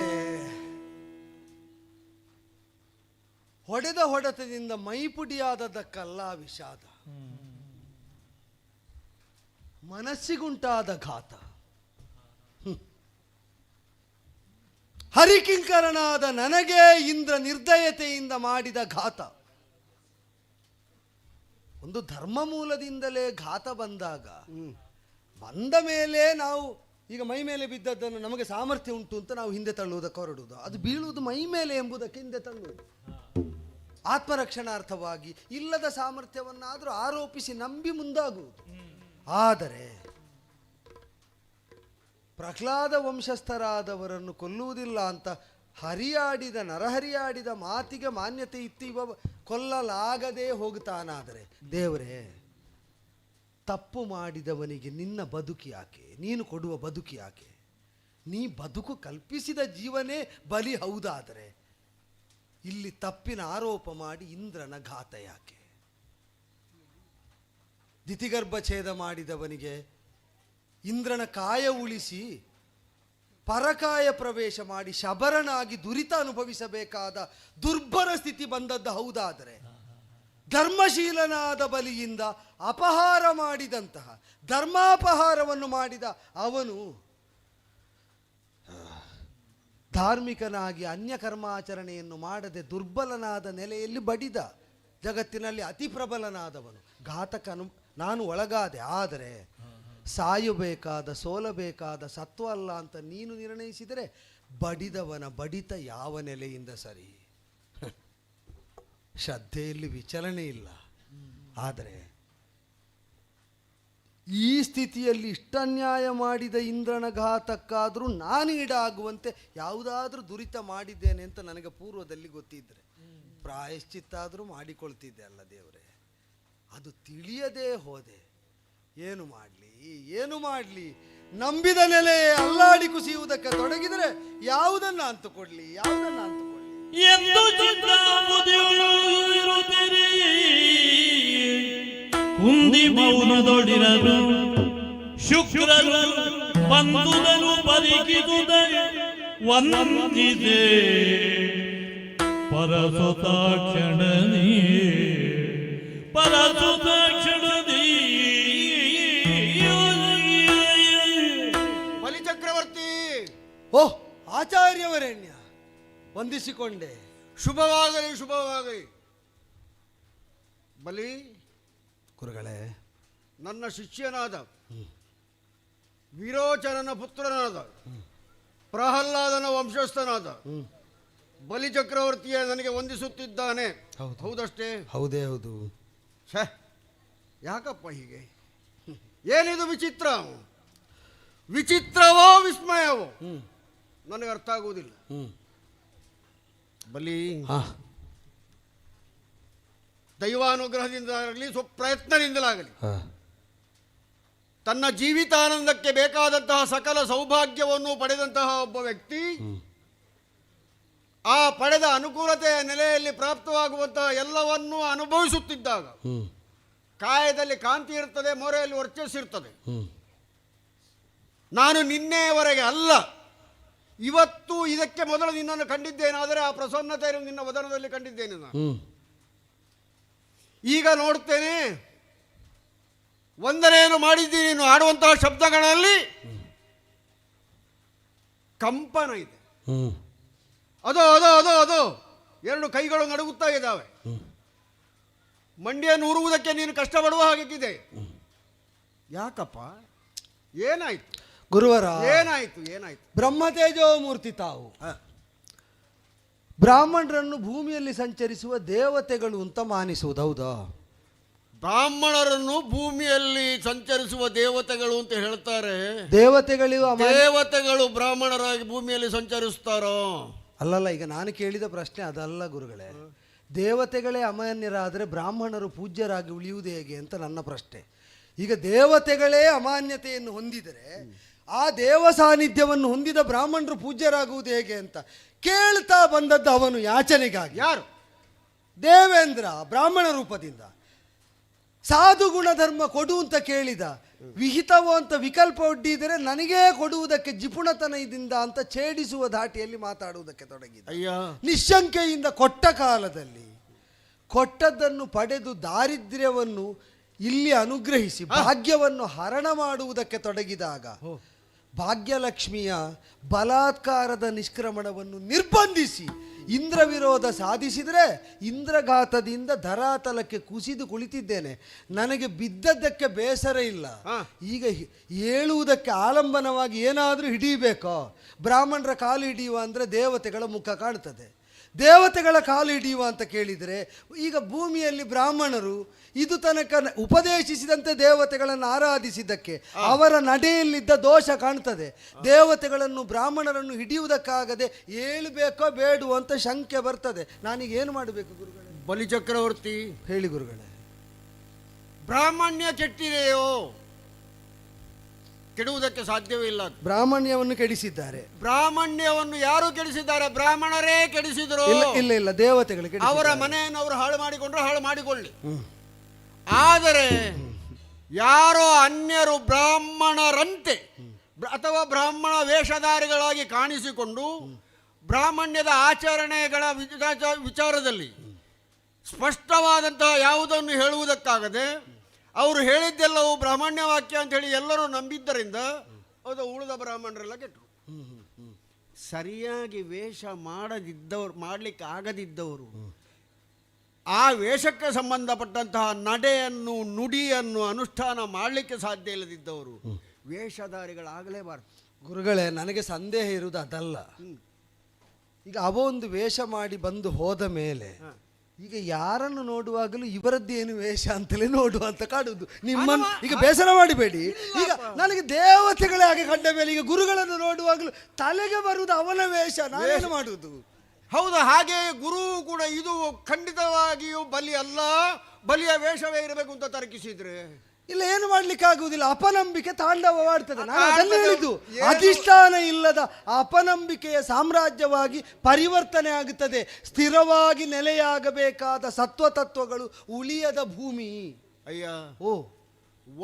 ಹೊಡೆದ ಹೊಡೆತದಿಂದ ಮೈಪುಡಿಯಾದದ್ದಕ್ಕಲ್ಲ ವಿಷಾದ, ಮನಸ್ಸಿಗುಂಟಾದ ಘಾತ. ಹರಿಕಿಂಕರನಾದ ನನಗೆ ಇಂದ್ರ ನಿರ್ದಯತೆಯಿಂದ ಮಾಡಿದ ಘಾತ. ಒಂದು ಧರ್ಮ ಮೂಲದಿಂದಲೇ ಘಾತ ಬಂದಾಗ ಬಂದ ಮೇಲೆ ನಾವು ಈಗ ಮೈ ಮೇಲೆ ಬಿದ್ದದ್ದನ್ನು ನಮಗೆ ಸಾಮರ್ಥ್ಯ ಉಂಟು ಅಂತ ನಾವು ಹಿಂದೆ ತಳ್ಳುವುದಕ್ಕೆ ಹೊರಡುವುದು, ಅದು ಬೀಳುವುದು ಮೈ ಮೇಲೆ ಎಂಬುದಕ್ಕೆ ಹಿಂದೆ ತಳ್ಳುವುದು. ಆತ್ಮರಕ್ಷಣಾರ್ಥವಾಗಿ ಇಲ್ಲದ ಸಾಮರ್ಥ್ಯವನ್ನಾದರೂ ಆರೋಪಿಸಿ ನಂಬಿ ಮುಂದಾಗುವುದು. ಆದರೆ ಪ್ರಹ್ಲಾದ ವಂಶಸ್ಥರಾದವರನ್ನು ಕೊಲ್ಲುವುದಿಲ್ಲ ಅಂತ ಹರಿಯಾಡಿದ ನರಹರಿಯಾಡಿದ ಮಾತಿಗೆ ಮಾನ್ಯತೆ ಇತ್ತು. ಇವ ಕೊಲ್ಲಲಾಗದೆ ಹೋಗ್ತಾನಾದರೆ ದೇವರೇ ತಪ್ಪು ಮಾಡಿದವನಿಗೆ ನಿನ್ನ ಬದುಕಿ ಯಾಕೆ, ನೀನು ಕೊಡುವ ಬದುಕಿ ಯಾಕೆ? ನೀ ಬದುಕು ಕಲ್ಪಿಸಿದ ಜೀವನೇ ಬಲಿ ಹೌದಾದರೆ ಇಲ್ಲಿ ತಪ್ಪಿನ ಆರೋಪ ಮಾಡಿ ಇಂದ್ರನ ಘಾತ ಯಾಕೆ? ದಿತಿಗರ್ಭ ಛೇದ ಮಾಡಿದವನಿಗೆ ಇಂದ್ರನ ಕಾಯ ಉಳಿಸಿ ಪರಕಾಯ ಪ್ರವೇಶ ಮಾಡಿ ಶಬರನಾಗಿ ದುರಿತ ಅನುಭವಿಸಬೇಕಾದ ದುರ್ಭರ ಸ್ಥಿತಿ ಬಂದದ್ದು ಹೌದಾದರೆ ಧರ್ಮಶೀಲನಾದ ಬಲಿಯಿಂದ ಅಪಹಾರ ಮಾಡಿದಂತಹ ಧರ್ಮಾಪಹಾರವನ್ನು ಮಾಡಿದ ಅವನು ಧಾರ್ಮಿಕನಾಗಿ ಅನ್ಯ ಕರ್ಮಾಚರಣೆಯನ್ನು ಮಾಡದೆ ದುರ್ಬಲನಾದ ನೆಲೆಯಲ್ಲಿ ಬಡಿದ, ಜಗತ್ತಿನಲ್ಲಿ ಅತಿ ಪ್ರಬಲನಾದವನು ಘಾತಕನು. ನಾನು ಒಳಗಾದೆ, ಆದರೆ ಸಾಯಬೇಕಾದ ಸೋಲಬೇಕಾದ ಸತ್ವ ಅಲ್ಲ ಅಂತ ನೀನು ನಿರ್ಣಯಿಸಿದರೆ ಬಡಿದವನ ಬಡಿತ ಯಾವ ನೆಲೆಯಿಂದ ಸರಿ? ಶ್ರದ್ಧೆಯಲ್ಲಿ ವಿಚಲನೆ ಇಲ್ಲ. ಆದರೆ ಈ ಸ್ಥಿತಿಯಲ್ಲಿ ಇಷ್ಟನ್ಯಾಯ ಮಾಡಿದ ಇಂದ್ರನ ಘಾತಕ್ಕಾದರೂ ನಾನು ಈಡಾಗುವಂತೆ ಯಾವುದಾದ್ರೂ ದುರಿತ ಮಾಡಿದ್ದೇನೆ ಅಂತ ನನಗೆ ಪೂರ್ವದಲ್ಲಿ ಗೊತ್ತಿದ್ದರೆ ಪ್ರಾಯಶ್ಚಿತ್ತಾದರೂ ಮಾಡಿಕೊಳ್ತಿದ್ದೆ ಅಲ್ಲ ದೇವರೇ. ಅದು ತಿಳಿಯದೇ ಹೋದೆ. ಏನು ಮಾಡಲಿ? ನಂಬಿದ ನೆಲೆ ಅಲ್ಲಾಡಿ ಕುಸಿಯುವುದಕ್ಕೆ ತೊಡಗಿದರೆ ಯಾವುದನ್ನು ಅಂತುಕೊಡ್ಲಿ? ಎಂದು ಚಿಂತಾಮುದಿಯುತ್ತಿರಿ ಕುಂದಿ ಮೌನದೊಡಿರರು ಶುಕ್ರರು ಬಂದುದನು ಪರಿಗಿದುದೆ ವಂದಿದೆ ಪರಸುತಾಕ್ಷಣದಿ ಬಲಿಚಕ್ರವರ್ತಿ. ಓಹ್ ಆಚಾರ್ಯವರೇಣ್ಯ, ವಂದಿಸಿಕೊಂಡೆ. ಶುಭವಾಗಲಿ. ಬಲಿ ಗುರುಗಳೇ, ನನ್ನ ಶಿಷ್ಯನಾದ ವಿರೋಚನನ ಪುತ್ರನಾದ ಪ್ರಹ್ಲಾದನ ವಂಶಸ್ಥನಾದ ಬಲಿಚಕ್ರವರ್ತಿಯೇ ನನಗೆ ವಂದಿಸುತ್ತಿದ್ದಾನೆ. ಹೌದಷ್ಟೇ? ಹೌದೇ ಹೌದು. ಛೇ, ಯಾಕಪ್ಪ ಹೀಗೆ? ಏನಿದು ವಿಚಿತ್ರವೋ ವಿಸ್ಮಯವೋ ನನಗೆ ಅರ್ಥ ಆಗುವುದಿಲ್ಲ. ಬಲಿ ದೈವಾನುಗ್ರಹದಿಂದಾಗಲಿ ಸ್ವಪ್ರಯತ್ನದಿಂದಲಾಗಲಿ ತನ್ನ ಜೀವಿತಾನಂದಕ್ಕೆ ಬೇಕಾದಂತಹ ಸಕಲ ಸೌಭಾಗ್ಯವನ್ನು ಪಡೆದಂತಹ ಒಬ್ಬ ವ್ಯಕ್ತಿ ಆ ಪಡೆದ ಅನುಕೂಲತೆಯ ನೆಲೆಯಲ್ಲಿ ಪ್ರಾಪ್ತವಾಗುವಂತಹ ಎಲ್ಲವನ್ನೂ ಅನುಭವಿಸುತ್ತಿದ್ದಾಗ ಕಾಯದಲ್ಲಿ ಕಾಂತಿ ಇರ್ತದೆ, ಮೊರೆಯಲ್ಲಿ ವರ್ಚಸ್ಸಿರ್ತದೆ. ನಾನು ನಿನ್ನೆಯವರೆಗೆ ಅಲ್ಲ, ಇವತ್ತು ಇದಕ್ಕೆ ಮೊದಲು ನಿನ್ನನ್ನು ಕಂಡಿದ್ದೇನಾದರೆ ಆ ಪ್ರಸನ್ನತೆಯನ್ನು ನಿನ್ನ ವದನದಲ್ಲಿ ಕಂಡಿದ್ದೇನೆ ನಾನು. ಈಗ ನೋಡ್ತೇನೆ, ವಂದನೆಯನ್ನು ಮಾಡಿದ್ದೀನಿ. ನೀನು ಆಡುವಂತಹ ಶಬ್ದಗಳಲ್ಲಿ ಕಂಪನ ಇದೆ. ಅದು ಎರಡು ಕೈಗಳು ನಡುಗುತ್ತಾ ಇದ್ದಾವೆ. ಮಂಡಿಯನ್ನು ಉರುವುದಕ್ಕೆ ನೀನು ಕಷ್ಟಪಡುವ ಹಾಗಿದೆ. ಯಾಕಪ್ಪ? ಏನಾಯ್ತು ಗುರುವರ? ಏನಾಯ್ತು? ಬ್ರಹ್ಮತೇಜೋ ಮೂರ್ತಿ ತಾವು ಬ್ರಾಹ್ಮಣರನ್ನು ಭೂಮಿಯಲ್ಲಿ ಸಂಚರಿಸುವ ದೇವತೆಗಳು ಅಂತ ಮಾನಿಸುವುದು ಹೌದಾ? ಬ್ರಾಹ್ಮಣರನ್ನು ಭೂಮಿಯಲ್ಲಿ ಸಂಚರಿಸುವ ದೇವತೆಗಳು ಅಂತ ಹೇಳ್ತಾರೆ. ದೇವತೆಗಳು ಬ್ರಾಹ್ಮಣರಾಗಿ ಭೂಮಿಯಲ್ಲಿ ಸಂಚರಿಸ್ತಾರೋ? ಅಲ್ಲಲ್ಲ, ಈಗ ನಾನು ಕೇಳಿದ ಪ್ರಶ್ನೆ ಅದಲ್ಲ ಗುರುಗಳೇ. ದೇವತೆಗಳೇ ಅಮಾನ್ಯರಾದರೆ ಬ್ರಾಹ್ಮಣರು ಪೂಜ್ಯರಾಗಿ ಉಳಿಯುವುದು ಹೇಗೆ ಅಂತ ನನ್ನ ಪ್ರಶ್ನೆ. ಈಗ ದೇವತೆಗಳೇ ಅಮಾನ್ಯತೆಯನ್ನು ಹೊಂದಿದರೆ ಆ ದೇವ ಸಾನ್ನಿಧ್ಯವನ್ನು ಹೊಂದಿದ ಬ್ರಾಹ್ಮಣರು ಪೂಜ್ಯರಾಗುವುದು ಹೇಗೆ ಅಂತ ಕೇಳ್ತಾ ಬಂದದ್ದು ಅವನು ಯಾಚನೆಗಾಗಿ. ಯಾರು? ದೇವೇಂದ್ರ ಬ್ರಾಹ್ಮಣ ರೂಪದಿಂದ ಸಾಧು ಗುಣಧರ್ಮ ಕೊಡು ಅಂತ ಕೇಳಿದ. ವಿಹಿತವೋ ಅಂತ ವಿಕಲ್ಪ ಒಡ್ಡಿದರೆ ನನಗೇ ಕೊಡುವುದಕ್ಕೆ ಜಿಪುಣತನದಿಂದ ಅಂತ ಛೇಡಿಸುವ ಧಾಟಿಯಲ್ಲಿ ಮಾತಾಡುವುದಕ್ಕೆ ತೊಡಗಿದ. ನಿಶಂಕೆಯಿಂದ ಕೊಟ್ಟ ಕಾಲದಲ್ಲಿ ಕೊಟ್ಟದ್ದನ್ನು ಪಡೆದು ದಾರಿದ್ರ್ಯವನ್ನು ಇಲ್ಲಿ ಅನುಗ್ರಹಿಸಿ ಭಾಗ್ಯವನ್ನು ಹರಣ ಮಾಡುವುದಕ್ಕೆ ತೊಡಗಿದಾಗ ಭಾಗ್ಯಲಕ್ಷ್ಮಿಯ ಬಲಾತ್ಕಾರದ ನಿಷ್ಕ್ರಮಣವನ್ನು ನಿರ್ಬಂಧಿಸಿ ಇಂದ್ರ ವಿರೋಧ ಸಾಧಿಸಿದರೆ ಇಂದ್ರಘಾತದಿಂದ ಧರಾತಲಕ್ಕೆ ಕುಸಿದು ಕುಳಿತಿದ್ದೇನೆ. ನನಗೆ ಬಿದ್ದದ್ದಕ್ಕೆ ಬೇಸರ ಇಲ್ಲ. ಈಗ ಏಳುವುದಕ್ಕೆ ಆಲಂಬನವಾಗಿ ಏನಾದರೂ ಹಿಡಿಯಬೇಕೋ? ಬ್ರಾಹ್ಮಣರ ಕಾಲು ಹಿಡಿಯುವ ಅಂದರೆ ದೇವತೆಗಳ ಮುಖ ಕಾಣ್ತದೆ. ದೇವತೆಗಳ ಕಾಲು ಹಿಡಿಯುವ ಅಂತ ಕೇಳಿದರೆ ಈಗ ಭೂಮಿಯಲ್ಲಿ ಬ್ರಾಹ್ಮಣರು ಇದು ತನಕ ಉಪದೇಶಿಸಿದಂತೆ ದೇವತೆಗಳನ್ನು ಆರಾಧಿಸಿದ್ದಕ್ಕೆ ಅವರ ನಡೆಯಲ್ಲಿದ್ದ ದೋಷ ಕಾಣ್ತದೆ. ದೇವತೆಗಳನ್ನು ಬ್ರಾಹ್ಮಣರನ್ನು ಹಿಡಿಯುವುದಕ್ಕಾಗದೆ ಏಳಬೇಕೋ ಬೇಡುವ ಅಂತ ಶಂಕೆ ಬರ್ತದೆ. ನಾನೀಗ ಏನು ಮಾಡಬೇಕು ಗುರುಗಳೇ? ಬಲಿಚಕ್ರವರ್ತಿ ಹೇಳಿ ಗುರುಗಳೇ. ಬ್ರಾಹ್ಮಣ್ಯ ಕೆಟ್ಟಿದೆಯೋ? ಕೆಡುವುದಕ್ಕೆ ಸಾಧ್ಯವೇ ಇಲ್ಲ. ಬ್ರಾಹ್ಮಣ್ಯವನ್ನು ಕೆಡಿಸಿದ್ದಾರೆ. ಬ್ರಾಹ್ಮಣ್ಯವನ್ನು ಯಾರು ಕೆಡಿಸಿದ್ದಾರೆ? ಬ್ರಾಹ್ಮಣರೇ ಕೆಡಿಸಿದರು. ಇಲ್ಲ ಇಲ್ಲ, ದೇವತೆಗಳು ಕೆಡಿಸಿದ್ದಾರೆ. ಅವರ ಮನೆಯನ್ನು ಅವರು ಹಾಳು ಮಾಡಿಕೊಂಡ್ರೆ ಹಾಳು ಮಾಡಿಕೊಳ್ಳಿ. ಆದರೆ ಯಾರೋ ಅನ್ಯರು ಬ್ರಾಹ್ಮಣರಂತೆ ಅಥವಾ ಬ್ರಾಹ್ಮಣ ವೇಷಧಾರಿಗಳಾಗಿ ಕಾಣಿಸಿಕೊಂಡು ಬ್ರಾಹ್ಮಣ್ಯದ ಆಚರಣೆಗಳ ವಿಚಾರದಲ್ಲಿ ಸ್ಪಷ್ಟವಾದಂತಹ ಯಾವುದನ್ನು ಹೇಳುವುದಕ್ಕಾಗದೆ ಅವರು ಹೇಳಿದ್ದೆಲ್ಲವೂ ಬ್ರಾಹ್ಮಣ್ಯ ವಾಕ್ಯ ಅಂತ ಹೇಳಿ ಎಲ್ಲರೂ ನಂಬಿದ್ದರಿಂದ ಅದು ಉಳಿದ ಬ್ರಾಹ್ಮಣರೆಲ್ಲ ಕೆಟ್ಟರು. ಸರಿಯಾಗಿ ವೇಷ ಮಾಡಲಿಕ್ಕೆ ಆಗದಿದ್ದವರು, ಆ ವೇಷಕ್ಕೆ ಸಂಬಂಧಪಟ್ಟಂತಹ ನಡೆಯನ್ನು ನುಡಿಯನ್ನು ಅನುಷ್ಠಾನ ಮಾಡಲಿಕ್ಕೆ ಸಾಧ್ಯ ಇಲ್ಲದಿದ್ದವರು ವೇಷಧಾರಿಗಳಾಗಲೇಬಾರದು. ಗುರುಗಳೇ, ನನಗೆ ಸಂದೇಹ ಇರುವುದು ಅದಲ್ಲ. ಈಗ ಅವೊಂದು ವೇಷ ಮಾಡಿ ಬಂದು ಹೋದ ಮೇಲೆ ಈಗ ಯಾರನ್ನು ನೋಡುವಾಗಲೂ ಇವರದ್ದೇನು ವೇಷ ಅಂತಲೇ ನೋಡುವ ಅಂತ ಕಾಡುವುದು. ನಿಮ್ಮನ್ನು ಈಗ ಬೇಸರ ಮಾಡಿಬೇಡಿ. ಈಗ ನನಗೆ ದೇವತೆಗಳೇ ಹಾಗೆ ಕಂಡ ಮೇಲೆ ಈಗ ಗುರುಗಳನ್ನು ನೋಡುವಾಗಲೂ ತಲೆಗೆ ಬರುವುದು ಅವನ ವೇಷ, ನಾನೇನು ಮಾಡುವುದು? ಹೌದು, ಹಾಗೆ ಗುರು ಕೂಡ ಇದು ಖಂಡಿತವಾಗಿಯೂ ಬಲಿ ಅಲ್ಲ, ಬಲಿಯ ವೇಷವೇ ಇರಬೇಕು ಅಂತ ತರ್ಕಿಸಿದ್ರೆ ಇಲ್ಲ, ಏನು ಮಾಡ್ಲಿಕ್ಕೆ ಆಗುವುದಿಲ್ಲ. ಅಪನಂಬಿಕೆ ತಾಂಡವವಾಡ್ತದೆ. ನಾನು ಅದನ್ನು ಹೇಳಿದ್ದು, ಅಧಿಷ್ಠಾನ ಇಲ್ಲದ ಅಪನಂಬಿಕೆಯ ಸಾಮ್ರಾಜ್ಯವಾಗಿ ಪರಿವರ್ತನೆ ಆಗುತ್ತದೆ. ಸ್ಥಿರವಾಗಿ ನೆಲೆಯಾಗಬೇಕಾದ ಸತ್ವತತ್ವಗಳು ಉಳಿಯದ ಭೂಮಿ. ಅಯ್ಯ,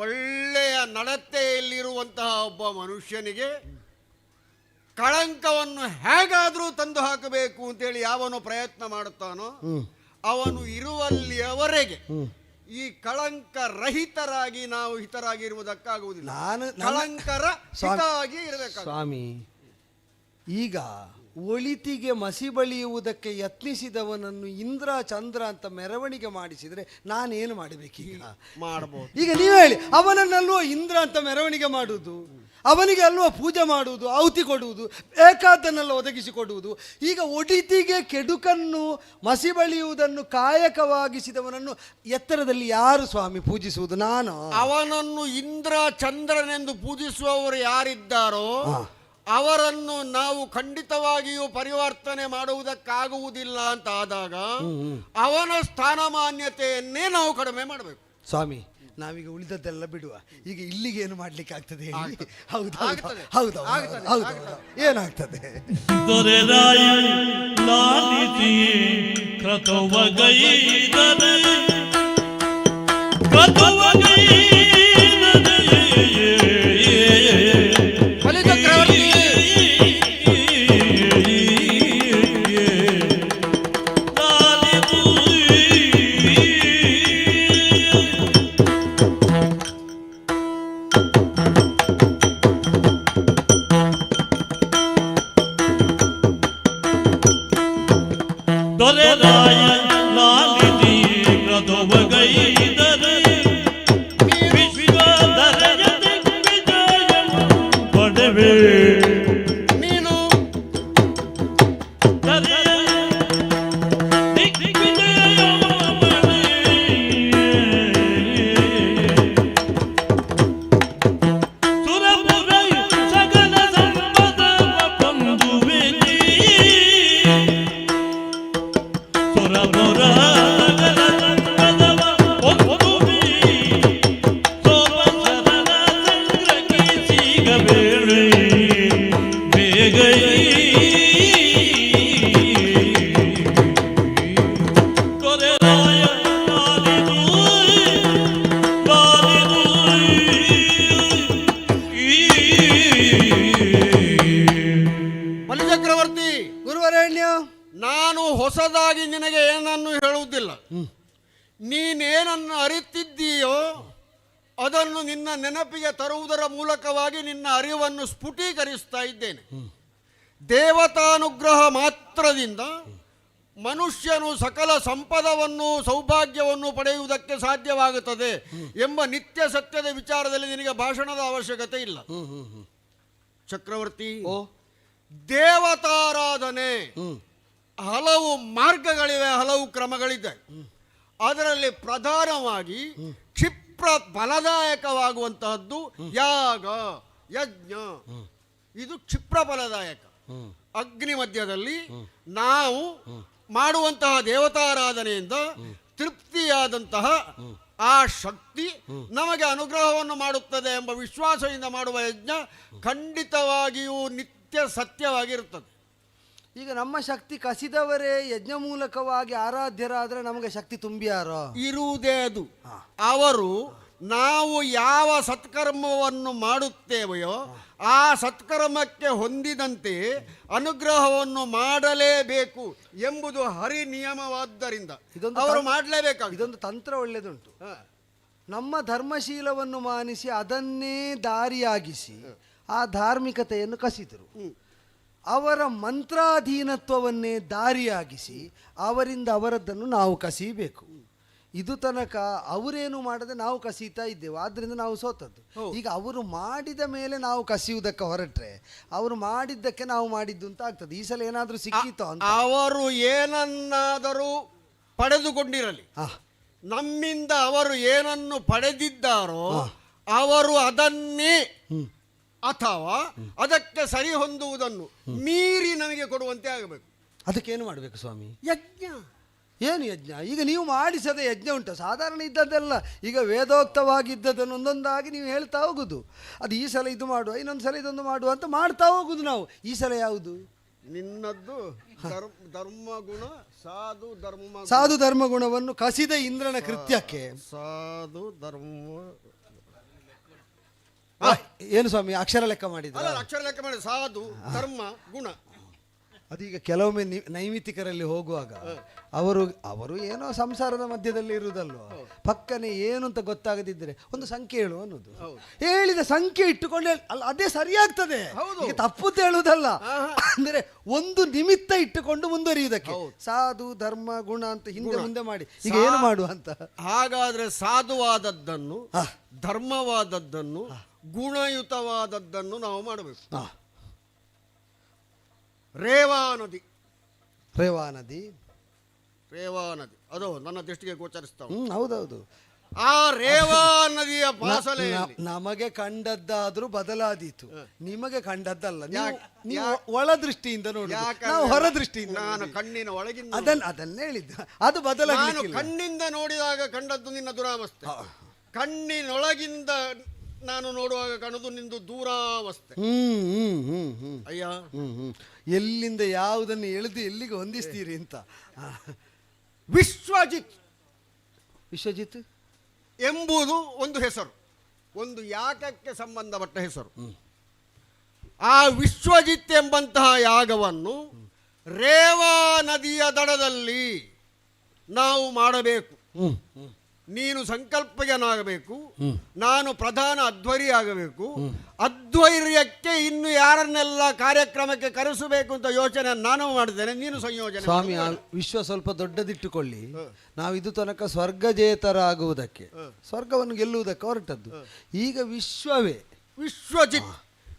ಒಳ್ಳೆಯ ನಡತೆಯಲ್ಲಿರುವಂತಹ ಒಬ್ಬ ಮನುಷ್ಯನಿಗೆ ಕಳಂಕವನ್ನು ಹೇಗಾದರೂ ತಂದು ಹಾಕಬೇಕು ಅಂತೇಳಿ ಯಾವನು ಪ್ರಯತ್ನ ಮಾಡುತ್ತಾನೋ ಅವನು ಇರುವಲ್ಲಿಯವರೆಗೆ ಈ ಕಳಂಕ ರಹಿತರಾಗಿ ನಾವು ಹಿತರಾಗಿರುವುದಕ್ಕಾಗುವುದಿಲ್ಲ. ಕಳಂಕರ ಹಿತವಾಗಿ ಇರಬೇಕು. ಸ್ವಾಮಿ, ಈಗ ಒಳಿತಿಗೆ ಮಸಿ ಬಳಿಯುವುದಕ್ಕೆ ಯತ್ನಿಸಿದವನನ್ನು ಇಂದ್ರ ಚಂದ್ರ ಅಂತ ಮೆರವಣಿಗೆ ಮಾಡಿಸಿದ್ರೆ ನಾನೇನು ಮಾಡಬೇಕೀಗ? ಮಾಡಬಹುದು. ಈಗ ನೀವು ಹೇಳಿ, ಅವನನ್ನಲ್ವೋ ಇಂದ್ರ ಅಂತ ಮೆರವಣಿಗೆ ಮಾಡುವುದು, ಅವನಿಗೆ ಅಲ್ವೋ ಪೂಜೆ ಮಾಡುವುದು, ಆಹುತಿ ಕೊಡುವುದು, ಬೇಕಾದ್ದನ್ನೆಲ್ಲ ಒದಗಿಸಿಕೊಡುವುದು. ಈಗ ಒಡಿತಿಗೆ ಕೆಡುಕನ್ನು ಮಸಿ ಬಳಿಯುವುದನ್ನು ಕಾಯಕವಾಗಿಸಿದವನನ್ನು ಎತ್ತರದಲ್ಲಿ ಯಾರು ಸ್ವಾಮಿ ಪೂಜಿಸುವುದು? ನಾನು ಅವನನ್ನು ಇಂದ್ರ ಚಂದ್ರನೆಂದು ಪೂಜಿಸುವವರು ಯಾರಿದ್ದಾರೋ ಅವರನ್ನು ನಾವು ಖಂಡಿತವಾಗಿಯೂ ಪರಿವರ್ತನೆ ಮಾಡುವುದಕ್ಕಾಗುವುದಿಲ್ಲ ಅಂತ ಆದಾಗ ಅವನ ಸ್ಥಾನಮಾನ್ಯತೆಯನ್ನೇ ನಾವು ಕಡಿಮೆ ಮಾಡಬೇಕು. ಸ್ವಾಮಿ, ನಾವೀಗ ಉಳಿದದ್ದೆಲ್ಲ ಬಿಡುವ. ಈಗ ಇಲ್ಲಿಗೆ ಏನು ಮಾಡ್ಲಿಕ್ಕೆ ಆಗ್ತದೆ? ಹೌದು ಹೌದು ಹೌದು, ಏನಾಗ್ತದೆ? ದೊರೆರಾಯ ಲಾಲಿತಿಯೇ ಕ್ರತುವಗೈದರೆ ಬಲಿಚಕ್ರವರ್ತಿ, ಗುರುವರೇಣ್ಯ, ನಾನು ಹೊಸದಾಗಿ ನಿನಗೆ ಏನನ್ನು ಹೇಳುವುದಿಲ್ಲ. ನೀನೇನನ್ನು ಅರಿತಿದ್ದೀಯೋ ಅದನ್ನು ನಿನ್ನ ನೆನಪಿಗೆ ತರುವುದರ ಮೂಲಕವಾಗಿ ನಿನ್ನ ಅರಿವನ್ನು ಸ್ಫುಟೀಕರಿಸ್ತಾ ಇದ್ದೇನೆ. ದೇವತಾನುಗ್ರಹ ಮಾತ್ರದಿಂದ ಮನುಷ್ಯನು ಸಕಲ ಸಂಪದವನ್ನು ಸೌಭಾಗ್ಯವನ್ನು ಪಡೆಯುವುದಕ್ಕೆ ಸಾಧ್ಯವಾಗುತ್ತದೆ ಎಂಬ ನಿತ್ಯ ಸತ್ಯದ ವಿಚಾರದಲ್ಲಿ ನಿನಗೆ ಭಾಷಣದ ಅವಶ್ಯಕತೆ ಇಲ್ಲ. ಚಕ್ರವರ್ತಿ, ದೇವತಾರಾಧನೆ ಹಲವು ಮಾರ್ಗಗಳಿವೆ, ಹಲವು ಕ್ರಮಗಳಿದೆ. ಅದರಲ್ಲಿ ಪ್ರಧಾನವಾಗಿ ಕ್ಷಿಪ್ರ ಫಲದಾಯಕವಾಗುವಂತಹದ್ದು ಯಾಗ ಯಜ್ಞ. ಇದು ಕ್ಷಿಪ್ರ ಫಲದಾಯಕ. ಅಗ್ನಿ ಮಧ್ಯದಲ್ಲಿ ನಾವು ಮಾಡುವಂತಹ ದೇವತಾರಾಧನೆಯಿಂದ ತೃಪ್ತಿಯಾದಂತಹ ಆ ಶಕ್ತಿ ನಮಗೆ ಅನುಗ್ರಹವನ್ನು ಮಾಡುತ್ತದೆ ಎಂಬ ವಿಶ್ವಾಸದಿಂದ ಮಾಡುವ ಯಜ್ಞ ಖಂಡಿತವಾಗಿಯೂ ನಿತ್ಯ ಸತ್ಯವಾಗಿರುತ್ತದೆ. ಈಗ ನಮ್ಮ ಶಕ್ತಿ ಕಸಿದವರೇ ಯಜ್ಞ ಮೂಲಕವಾಗಿ ಆರಾಧ್ಯರಾದರೆ ನಮಗೆ ಶಕ್ತಿ ತುಂಬಿಯಾರೋ? ಇರುವುದೇ ಅದು. ಅವರು ನಾವು ಯಾವ ಸತ್ಕರ್ಮವನ್ನು ಮಾಡುತ್ತೇವೆಯೋ ಆ ಸತ್ಕರ್ಮಕ್ಕೆ ಹೊಂದಿದಂತೆ ಅನುಗ್ರಹವನ್ನು ಮಾಡಲೇಬೇಕು ಎಂಬುದು ಹರಿ ನಿಯಮವಾದ್ದರಿಂದ ಅವರು ಮಾಡಲೇಬೇಕಾಗಿ. ಇದೊಂದು ತಂತ್ರ ಒಳ್ಳೆದುಂಟು. ನಮ್ಮ ಧರ್ಮಶೀಲವನ್ನು ಮಾನಿಸಿ ಅದನ್ನೇ ದಾರಿಯಾಗಿಸಿ ಆ ಧಾರ್ಮಿಕತೆಯನ್ನು ಕಸಿದರು. ಅವರ ಮಂತ್ರಾಧೀನತ್ವವನ್ನೇ ದಾರಿಯಾಗಿಸಿ ಅವರಿಂದ ಅವರದ್ದನ್ನು ನಾವು ಕಸಿಬೇಕು. ಇದು ತನಕ ಅವರೇನು ಮಾಡದೆ ನಾವು ಕಸೀತಾ ಇದ್ದೆವು, ಆದ್ದರಿಂದ ನಾವು ಸೋತದ್ದು. ಈಗ ಅವರು ಮಾಡಿದ ಮೇಲೆ ನಾವು ಕಸಿಯುವುದಕ್ಕೆ ಹೊರಟ್ರೆ ಅವರು ಮಾಡಿದ್ದಕ್ಕೆ ನಾವು ಮಾಡಿದ್ದು ಅಂತ ಆಗ್ತದೆ. ಈ ಸಲ ಏನಾದರೂ ಸಿಕ್ಕಿತೋ ಅಂತ. ಅವರು ಏನನ್ನಾದರೂ ಪಡೆದುಕೊಂಡಿರಲಿ, ನಮ್ಮಿಂದ ಅವರು ಏನನ್ನು ಪಡೆದಿದ್ದಾರೋ ಅವರು ಅದನ್ನೇ ಅಥವಾ ಅದಕ್ಕೆ ಸರಿ ಹೊಂದುವುದನ್ನು ಮೀರಿ ನಮಗೆ ಕೊಡುವಂತೆ ಆಗಬೇಕು. ಅದಕ್ಕೇನು ಮಾಡಬೇಕು ಸ್ವಾಮಿ? ಯಜ್ಞ. ಏನು ಯಜ್ಞ? ಈಗ ನೀವು ಮಾಡಿಸದ ಯಜ್ಞ ಉಂಟು, ಸಾಧಾರಣ ಇದ್ದದ್ದೆಲ್ಲ. ಈಗ ವೇದೋಕ್ತವಾಗಿದ್ದದನ್ನು ಒಂದೊಂದಾಗಿ ನೀವು ಹೇಳ್ತಾ ಹೋಗುದು. ಅದು ಈ ಸಲ ಇದು ಮಾಡುವ, ಇನ್ನೊಂದು ಸಲ ಇದೊಂದು ಮಾಡುವ ಅಂತ ಮಾಡ್ತಾ ಹೋಗುದು ನಾವು. ಈ ಸಲ ಯಾವುದು? ನಿನ್ನದ್ದು ಧರ್ಮಗುಣ, ಸಾಧು ಧರ್ಮಗುಣವನ್ನು ಕಸಿದ ಇಂದ್ರನ ಕೃತ್ಯಕ್ಕೆ ಸಾಧು ಧರ್ಮ ಏನು ಸ್ವಾಮಿ ಅಕ್ಷರ ಲೆಕ್ಕ ಮಾಡಿದ? ಅಕ್ಷರ ಲೆಕ್ಕ ಮಾಡಿ ಸಾಧು ಧರ್ಮ ಗುಣ. ಅದೀಗ ಕೆಲವೊಮ್ಮೆ ನೈಮಿತಿಕರಲ್ಲಿ ಹೋಗುವಾಗ ಅವರು ಏನೋ ಸಂಸಾರದ ಮಧ್ಯದಲ್ಲಿ ಇರುವುದಲ್ವ, ಪಕ್ಕನೆ ಏನು ಅಂತ ಗೊತ್ತಾಗದಿದ್ದರೆ ಒಂದು ಸಂಖ್ಯೆ ಹೇಳು ಅನ್ನೋದು. ಹೇಳಿದ ಸಂಖ್ಯೆ ಇಟ್ಟುಕೊಂಡೆ ಅಲ್ಲ, ಅದೇ ಸರಿಯಾಗ್ತದೆ. ಈಗ ತಪ್ಪು ಹೇಳುವುದಲ್ಲ, ಅಂದರೆ ಒಂದು ನಿಮಿತ್ತ ಇಟ್ಟುಕೊಂಡು ಮುಂದುವರಿಯುವುದಕ್ಕೆ ಸಾಧು ಧರ್ಮ ಗುಣ ಅಂತ ಹಿಂದೆ ಮುಂದೆ ಮಾಡಿ. ಈಗ ಏನು ಮಾಡುವ ಅಂತ? ಹಾಗಾದ್ರೆ ಸಾಧುವಾದದ್ದನ್ನು, ಧರ್ಮವಾದದ್ದನ್ನು, ಗುಣಯುತವಾದದ್ದನ್ನು ನಾವು ಮಾಡಬೇಕು. ರೇವಾ ನದಿ ಅದು ನನ್ನ ದೃಷ್ಟಿಗೆ ಗೋಚರಿಸ್ತಾವ. ಹೌದೌದು. ಆ ರೇವಾ ನದಿಯ ಪಾಸಲೆಯಲ್ಲಿ ನಮಗೆ ಕಂಡದ್ದಾದ್ರೂ ಬದಲಾದೀತು, ನಿಮಗೆ ಕಂಡದ್ದಲ್ಲ. ನೀವು ಒಳ ದೃಷ್ಟಿಯಿಂದ ನೋಡಿ, ನಾವು ಹೊರ ದೃಷ್ಟಿಯಿಂದ. ನಾನು ಕಣ್ಣಿನ ಒಳಗಿಂದ ಅದನ್ನ ಹೇಳಿದ್ದ, ಅದು ಬದಲಾಗಲಿಲ್ಲ. ಕಣ್ಣಿಂದ ನೋಡಿದಾಗ ಕಂಡದ್ದು ನಿನ್ನ ದುರಾವಸ್ಥೆ, ಕಣ್ಣಿನೊಳಗಿಂದ ನಾನು ನೋಡುವಾಗ ಕಾಣುದು ನಿಂದು ದೂರಾವಸ್ಥೆ. ಅಯ್ಯ, ಎಲ್ಲಿಂದ ಯಾವುದನ್ನು ಎಳೆದು ಎಲ್ಲಿಗೆ ಹೊಂದಿಸ್ತೀರಿ ಅಂತ. ವಿಶ್ವಜಿತ್ ಎಂಬುದು ಒಂದು ಹೆಸರು, ಒಂದು ಯಾಗಕ್ಕೆ ಸಂಬಂಧಪಟ್ಟ ಹೆಸರು. ಆ ವಿಶ್ವಜಿತ್ ಎಂಬಂತಹ ಯಾಗವನ್ನು ರೇವಾ ನದಿಯ ದಡದಲ್ಲಿ ನಾವು ಮಾಡಬೇಕು. ನೀನು ಸಂಕಲ್ಪಜನಾಗಬೇಕು, ನಾನು ಪ್ರಧಾನ ಅಧ್ವರಿ ಆಗಬೇಕು. ಅಧ್ವರ್ಯಕ್ಕೆ ಇನ್ನು ಯಾರನ್ನೆಲ್ಲ ಕಾರ್ಯಕ್ರಮಕ್ಕೆ ಕರೆಸಬೇಕು ಅಂತ ಯೋಚನೆ ನಾನು ಮಾಡಿದ್ದೇನೆ, ನೀನು ಸಂಯೋಜನೆ. ಸ್ವಾಮಿ, ವಿಶ್ವ ಸ್ವಲ್ಪ ದೊಡ್ಡದಿಟ್ಟುಕೊಳ್ಳಿ. ನಾವು ಇದು ತನಕ ಸ್ವರ್ಗಜೇತರಾಗುವುದಕ್ಕೆ, ಸ್ವರ್ಗವನ್ನು ಗೆಲ್ಲುವುದಕ್ಕೆ ಹೊರಟದ್ದು. ಈಗ ವಿಶ್ವವೇ ವಿಶ್ವಜಿತ್,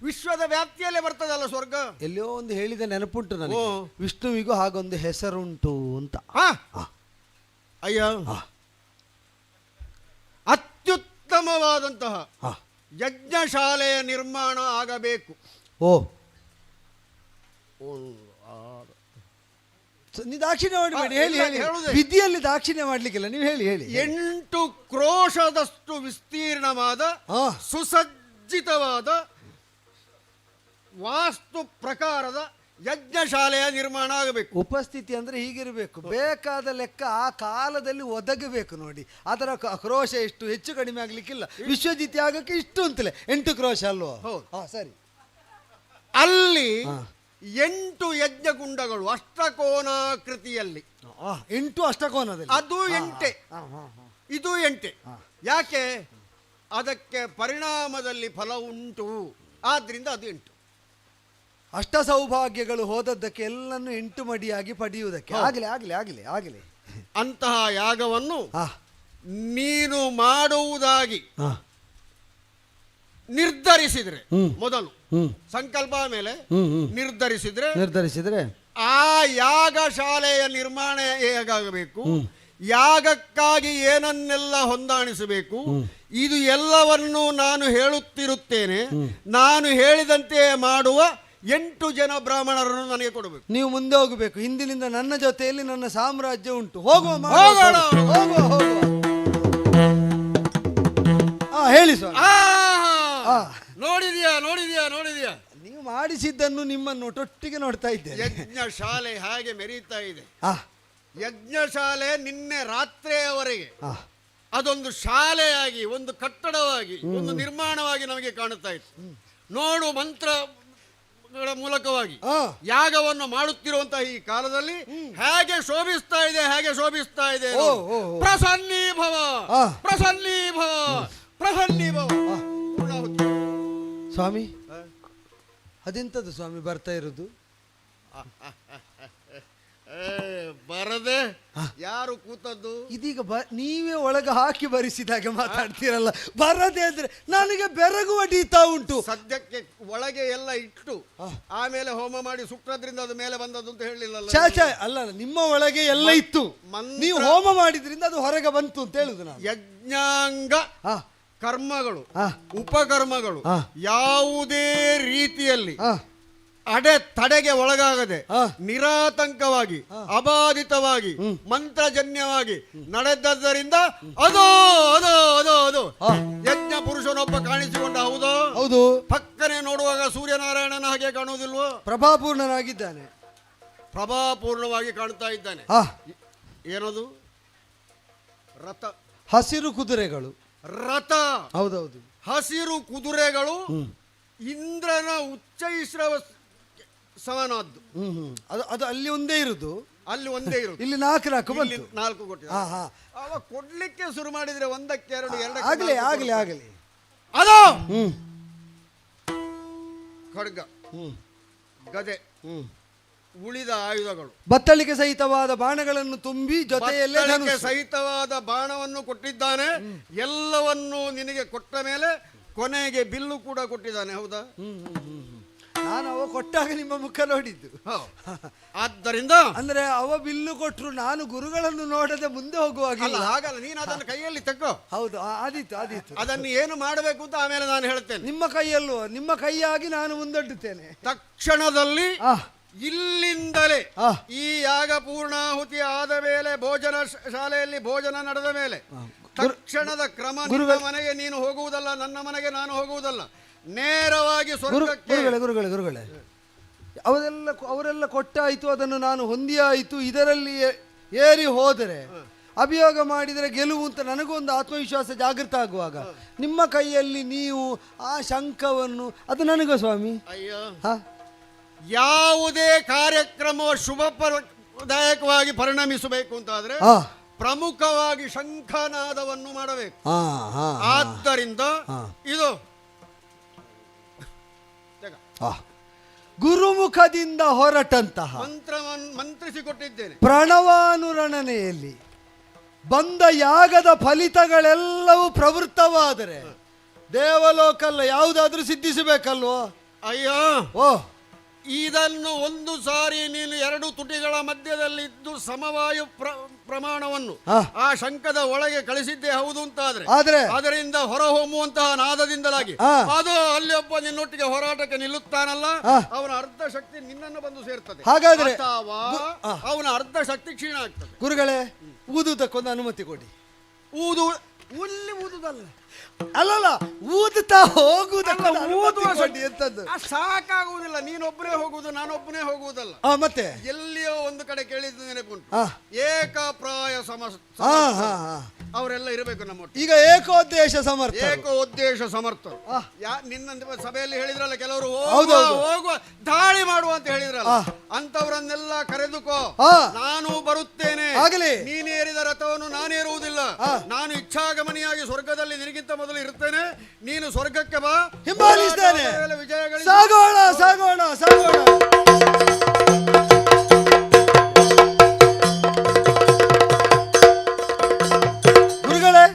ವಿಶ್ವದ ವ್ಯಾಪ್ತಿಯಲ್ಲೇ ಬರ್ತದಲ್ಲ ಸ್ವರ್ಗ. ಎಲ್ಲೋ ಒಂದು ಹೇಳಿದ ನೆನಪುಂಟು ನನಗೆ, ವಿಷ್ಣುವಿಗೂ ಹಾಗೊಂದು ಹೆಸರುಂಟು ಅಂತ. ಅಯ್ಯ, ಅತ್ಯುತ್ತಮವಾದಂತಹ ಯಜ್ಞಶಾಲೆಯ ನಿರ್ಮಾಣ ಆಗಬೇಕು. ನೀವು ದಾಕ್ಷಿಣ್ಯ ಮಾಡಬೇಡಿ, ಹೇಳಿ ಹೇಳಿ. ವಿಧಿಯಲ್ಲಿ ದಾಕ್ಷಿಣ್ಯ ಮಾಡ್ಲಿಕ್ಕಿಲ್ಲ, ನೀವು ಹೇಳಿ ಹೇಳಿ. 8 ಕ್ರೋಶದಷ್ಟು ವಿಸ್ತೀರ್ಣವಾದ ಸುಸಜ್ಜಿತವಾದ ವಾಸ್ತು ಪ್ರಕಾರದ ಯಜ್ಞಶಾಲೆಯ ನಿರ್ಮಾಣ ಆಗಬೇಕು. ಉಪಸ್ಥಿತಿ ಅಂದ್ರೆ ಹೀಗಿರಬೇಕು, ಬೇಕಾದ ಲೆಕ್ಕ ಆ ಕಾಲದಲ್ಲಿ ಒದಗಬೇಕು. ನೋಡಿ, ಅದರ ಕ್ರೋಶ ಎಷ್ಟು ಹೆಚ್ಚು ಕಡಿಮೆ ಆಗ್ಲಿಕ್ಕಿಲ್ಲ. ವಿಶ್ವಜಿತ್ ಯಾಗಕ್ಕೆ ಇಷ್ಟು ಅಂತಲೇ 8 ಕ್ರೋಶ ಅಲ್ವಾ? ಸರಿ. ಅಲ್ಲಿ 8 ಯಜ್ಞಕುಂಡಗಳು ಅಷ್ಟಕೋನಾಕೃತಿಯಲ್ಲಿ. 8 ಅಷ್ಟಕೋನದಲ್ಲಿ, ಅದು 8, ಇದು 8. ಯಾಕೆ? ಅದಕ್ಕೆ ಪರಿಣಾಮದಲ್ಲಿ ಫಲ ಉಂಟು, ಆದ್ರಿಂದ ಅದು 8. ಅಷ್ಟ ಸೌಭಾಗ್ಯಗಳು ಹೋದದ್ದಕ್ಕೆ ಎಲ್ಲನ್ನು 8 ಮಡಿಯಾಗಿ ಪಡೆಯುವುದಕ್ಕೆ. ಆಗಲಿ ಆಗಲಿ ಆಗಲಿ ಆಗಲಿ. ಅಂತಹ ಯಾಗವನ್ನು ನೀನು ಮಾಡುವುದಾಗಿ ನಿರ್ಧರಿಸಿದ್ರೆ, ಮೊದಲು ಸಂಕಲ್ಪ ಮೇಲೆ ನಿರ್ಧರಿಸಿದ್ರೆ ಆ ಯಾಗಶಾಲೆಯ ನಿರ್ಮಾಣ ಹೇಗಾಗಬೇಕು, ಯಾಗಕ್ಕಾಗಿ ಏನನ್ನೆಲ್ಲ ಹೊಂದಾಣಿಸಬೇಕು, ಇದು ಎಲ್ಲವನ್ನೂ ನಾನು ಹೇಳುತ್ತಿರುತ್ತೇನೆ. ನಾನು ಹೇಳಿದಂತೆ ಮಾಡುವ 8 ಜನ ಬ್ರಾಹ್ಮಣರನ್ನು ನನಗೆ ಕೊಡಬೇಕು. ನೀವು ಮುಂದೆ ಹೋಗಬೇಕು. ಹಿಂದಿನಿಂದ ನನ್ನ ಜೊತೆಯಲ್ಲಿ ನನ್ನ ಸಾಮ್ರಾಜ್ಯ ಉಂಟು. ಹೋಗುವ ಹೋಗೋಣ, ಹೋಗುವ ಹೋಗುವ. ಹೇಳಿ ಸ್ವಾಮಿ. ನೋಡಿದ್ಯಾ ನೋಡಿದ್ಯಾ ನೋಡಿದ್ಯಾ, ನೀವು ಮಾಡಿಸಿದ್ದನ್ನು ನಿಮ್ಮನ್ನು ಒಟ್ಟೊಟ್ಟಿಗೆ ನೋಡ್ತಾ ಇದ್ದೇನೆ. ಯಜ್ಞ ಶಾಲೆ ಹಾಗೆ ಮೆರೀತಾ ಇದೆ. ಯಜ್ಞಶಾಲೆ ನಿನ್ನೆ ರಾತ್ರಿಯವರೆಗೆ ಅದೊಂದು ಶಾಲೆಯಾಗಿ, ಒಂದು ಕಟ್ಟಡವಾಗಿ, ಒಂದು ನಿರ್ಮಾಣವಾಗಿ ನಮಗೆ ಕಾಣುತ್ತಾ ಇತ್ತು. ನೋಡು, ಮಂತ್ರಗಳ ಮೂಲಕವಾಗಿ ಯಾಗವನ್ನು ಮಾಡುತ್ತಿರುವಂತಹ ಈ ಕಾಲದಲ್ಲಿ ಹೇಗೆ ಶೋಭಿಸ್ತಾ ಇದೆ, ಹೇಗೆ ಶೋಭಿಸ್ತಾ ಇದೆ. ಪ್ರಸನ್ನೀಭವ ಪ್ರಸನ್ನೀಭವ ಪ್ರಸನ್ನೀಭವ. ಸ್ವಾಮಿ, ಅದೆಂತದ್ದು ಸ್ವಾಮಿ ಬರ್ತಾ ಇರೋದು? ಬರದೆ ಯಾರು ಕೂತದ್ದು? ಇದೀಗ ನೀವೇ ಒಳಗೆ ಹಾಕಿ ಬರಿಸಿದಾಗೆ ಮಾತಾಡ್ತೀರಲ್ಲ. ಬರದೆ ಅಂದ್ರೆ ನನಗೆ ಬೆರಗು ಹೊಡೀತಾ ಉಂಟು. ಸದ್ಯಕ್ಕೆ ಒಳಗೆ ಎಲ್ಲ ಇಟ್ಟು ಆಮೇಲೆ ಹೋಮ ಮಾಡಿ ಸುಟ್ಟದ್ರಿಂದ ಅದು ಮೇಲೆ ಬಂದದ್ದು ಅಂತ ಹೇಳಿಲ್ಲ. ಅಲ್ಲ, ನಿಮ್ಮ ಒಳಗೆ ಎಲ್ಲ ಇತ್ತು, ನೀವು ಹೋಮ ಮಾಡಿದ್ರಿಂದ ಅದು ಹೊರಗೆ ಬಂತು ಅಂತ ಹೇಳುದು ನಾನು. ಯಜ್ಞಾಂಗ ಕರ್ಮಗಳು, ಉಪಕರ್ಮಗಳು ಯಾವುದೇ ರೀತಿಯಲ್ಲಿ ತಡೆಗೆ ಒಳಗಾಗದೆ ನಿರಾತಂಕವಾಗಿ ಅಬಾಧಿತವಾಗಿ ಮಂತ್ರಜನ್ಯವಾಗಿ ನಡೆದದ್ದರಿಂದ ಅದೋ ಅದೋ ಅದೋ ಅದು ಯಜ್ಞ ಪುರುಷನೊಬ್ಬ ಕಾಣಿಸಿಕೊಂಡ. ಹೌದು ಹೌದು. ಪಕ್ಕನೆ ನೋಡುವಾಗ ಸೂರ್ಯನಾರಾಯಣನ ಹಾಗೆ ಕಾಣುವುದಿಲ್ವೋ? ಪ್ರಭಾಪೂರ್ಣನಾಗಿದ್ದಾನೆ, ಪ್ರಭಾಪೂರ್ಣವಾಗಿ ಕಾಣ್ತಾ ಇದ್ದಾನೆ. ಏನದು? ರಥ, ಹಸಿರು ಕುದುರೆಗಳು. ರಥ, ಹೌದೌದು, ಹಸಿರು ಕುದುರೆಗಳು ಇಂದ್ರನ ಉಚ್ಚೈಶ್ರವ ಸಮನಾದ್ದು. ಅದು ಅಲ್ಲಿ ಒಂದೇ ಇರುದು, ಅಲ್ಲಿ ಒಂದೇ ಇರುದು. ಇಲ್ಲಿ 4 ಬಂತು, 4 ಕೊಟ್ಟಿದ್ದ. ಅವ ಕೊಡ್ಲಿಕ್ಕೆ ಶುರು ಮಾಡಿದ್ರೆ 1ಕ್ಕೆ 2 ಆಗಲಿ ಆಗಲಿ ಆಗಲಿ. ಅದು ಖಡ್ಗ, ಗದೆ, ಉಳಿದ ಆಯುಧಗಳು, ಬತ್ತಳಿಕೆ ಸಹಿತವಾದ ಬಾಣಗಳನ್ನು ತುಂಬಿ ಜೊತೆಯಲ್ಲೇ ಸಹಿತವಾದ ಬಾಣವನ್ನು ಕೊಟ್ಟಿದ್ದಾನೆ. ಎಲ್ಲವನ್ನೂ ನಿನಗೆ ಕೊಟ್ಟ ಮೇಲೆ ಕೊನೆಗೆ ಬಿಲ್ಲು ಕೂಡ ಕೊಟ್ಟಿದ್ದಾನೆ. ಹೌದಾ? ನಾನು ಅವ ಕೊಟ್ಟಾಗ ನಿಮ್ಮ ಮುಖ ನೋಡಿದ್ದು. ಆದ್ದರಿಂದ ಅಂದ್ರೆ ಅವ ಬಿಲ್ಲು ಕೊಟ್ರು, ನಾನು ಗುರುಗಳನ್ನು ನೋಡದೆ ಮುಂದೆ ಹೋಗುವಾಗಿಲ್ಲ. ಹಾಗಲ್ಲ, ನೀನು ಅದನ್ನು ಕೈಯಲ್ಲಿ ತಕ್ಕೋ. ಹೌದು, ಆದೀತು ಆದೀತು. ಅದನ್ನು ಏನು ಮಾಡಬೇಕು ಅಂತ ಆಮೇಲೆ ನಾನು ಹೇಳ್ತೇನೆ. ನಿಮ್ಮ ಕೈಯಲ್ಲೂ, ನಿಮ್ಮ ಕೈಯಾಗಿ ನಾನು ಮುಂದೊಡ್ಡುತ್ತೇನೆ. ತಕ್ಷಣದಲ್ಲಿ ಇಲ್ಲಿಂದಲೇ ಈ ಯಾಗ ಪೂರ್ಣಾಹುತಿ ಆದ ಮೇಲೆ, ಭೋಜನ ಶಾಲೆಯಲ್ಲಿ ಭೋಜನ ನಡೆದ ಮೇಲೆ ತಕ್ಷಣದ ಕ್ರಮ, ನಿನ್ನ ಮನೆಗೆ ನೀನು ಹೋಗುವುದಲ್ಲ, ನನ್ನ ಮನೆಗೆ ನಾನು ಹೋಗುವುದಲ್ಲ, ನೇರವಾಗಿ ಸ್ವರ್ಗಕ್ಕೆ. ಗುರುಗಳೇ ಅವರೆಲ್ಲ ಕೊಟ್ಟಾಯಿತು, ಅದನ್ನು ನಾನು ಹೊಂದಿಯಾಯಿತು. ಇದರಲ್ಲಿ ಏರಿ ಹೋದರೆ, ಅಭಿಯೋಗ ಮಾಡಿದರೆ ಗೆಲುವು ಅಂತ ನನಗೊಂದು ಆತ್ಮವಿಶ್ವಾಸ ಜಾಗೃತ ಆಗುವಾಗ ನಿಮ್ಮ ಕೈಯಲ್ಲಿ ನೀವು ಆ ಶಂಖವನ್ನು, ಅದು ನನಗೋ ಸ್ವಾಮಿ. ಅಯ್ಯೋ, ಯಾವುದೇ ಕಾರ್ಯಕ್ರಮ ಶುಭದಾಯಕವಾಗಿ ಪರಿಣಮಿಸಬೇಕು ಅಂತಾದ್ರೆ ಪ್ರಮುಖವಾಗಿ ಶಂಖನಾದವನ್ನು ಮಾಡಬೇಕು. ಆದ್ದರಿಂದ ಇದು ಗುರುಮುಖದಿಂದ ಹೊರಟಂತಹ ಮಂತ್ರವನ್ನು ಮಂತ್ರಿಸಿಕೊಟ್ಟಿದ್ದೇನೆ. ಪ್ರಣವಾನುರಣನೆಯಲ್ಲಿ ಬಂದ ಯಾಗದ ಫಲಿತಗಳೆಲ್ಲವೂ ಪ್ರವೃತ್ತವಾದರೆ ದೇವಲೋಕಲ್ಲ ಯಾವುದಾದ್ರೂ ಸಿದ್ಧಿಸಬೇಕಲ್ವೋ? ಅಯ್ಯೋ, ಇದನ್ನು ಒಂದು ಸಾರಿ ನೀನು 2 ತುಟಿಗಳ ಮಧ್ಯದಲ್ಲಿದ್ದು ಸಮವಾಯು ಪ್ರಮಾಣವನ್ನು ಆ ಶಂಖದ ಒಳಗೆ ಕಳಿಸಿದ್ದೇ ಹೌದು ಅಂತಾದ್ರೆ, ಅದರಿಂದ ಹೊರಹೊಮ್ಮುವಂತಹ ನಾದದಿಂದಲಾಗಿ ಅದು ಅಲ್ಲಿ ಒಬ್ಬ ನಿನ್ನೊಟ್ಟಿಗೆ ಹೋರಾಟಕ್ಕೆ ನಿಲ್ಲುತ್ತಾನಲ್ಲ, ಅವನ ಅರ್ಧ ಶಕ್ತಿ ನಿನ್ನನ್ನು ಬಂದು ಸೇರ್ತದೆ. ಹಾಗಾದ್ರೆ ಅವನ ಅರ್ಧ ಶಕ್ತಿ ಕ್ಷೀಣ ಆಗ್ತದೆ. ಗುರುಗಳೇ, ಊದುವುದಕ್ಕೊಂದು ಅನುಮತಿ ಕೊಡಿ. ಊದುದಲ್ಲ, ಅಲ್ಲಲ್ಲ, ಊದುತ್ತಾ ಹೋಗುವುದಕ್ಕೆ ಎಂತದ್ದು ಸಾಕಾಗುವುದಿಲ್ಲ. ನೀನೊಬ್ಬನೇ ಹೋಗುವುದು, ನಾನೊಬ್ಬನೇ ಹೋಗುವುದಲ್ಲ. ಮತ್ತೆ ಎಲ್ಲಿಯೋ ಒಂದು ಕಡೆ ಕೇಳಿದ ನೆನಪುಂಟು, ಏಕಪ್ರಾಯ ಅವರೆಲ್ಲ ಇರಬೇಕು ನಮ್ಮೊಟ್ಟಿಗೆ. ಈಗ ಏಕೋದ್ದೇಶ ಸಮರ್ಥರು ನಿನ್ನ ಸಭೆಯಲ್ಲಿ ಹೇಳಿದ್ರಲ್ಲ, ಕೆಲವರು ಹೋಗುವ ದಾಳಿ ಮಾಡುವ ಅಂತ ಹೇಳಿದ್ರಲ್ಲ, ಅಂತವರನ್ನೆಲ್ಲ ಕರೆದುಕೋ, ನಾನು ಬರುತ್ತೇನೆ. ನೀನೇರಿದ ರಥವನ್ನು ನಾನೇರುವುದಿಲ್ಲ, ನಾನು ಇಚ್ಛಾಗಮನಿಯಾಗಿ ಸ್ವರ್ಗದಲ್ಲಿ ನಿನಗಿಂತ ಮೊದಲು ಇರುತ್ತೇನೆ. ನೀನು ಸ್ವರ್ಗಕ್ಕೆ ಬಾ, ಹಿಂಬಾಲಿಸ್ತೇನೆ. ವಿಜಯಗಳು ಸಾಗೋಣ ಸಾಗೋಣ ಸಾಗೋಣ. ಗುರುಗಳೇ,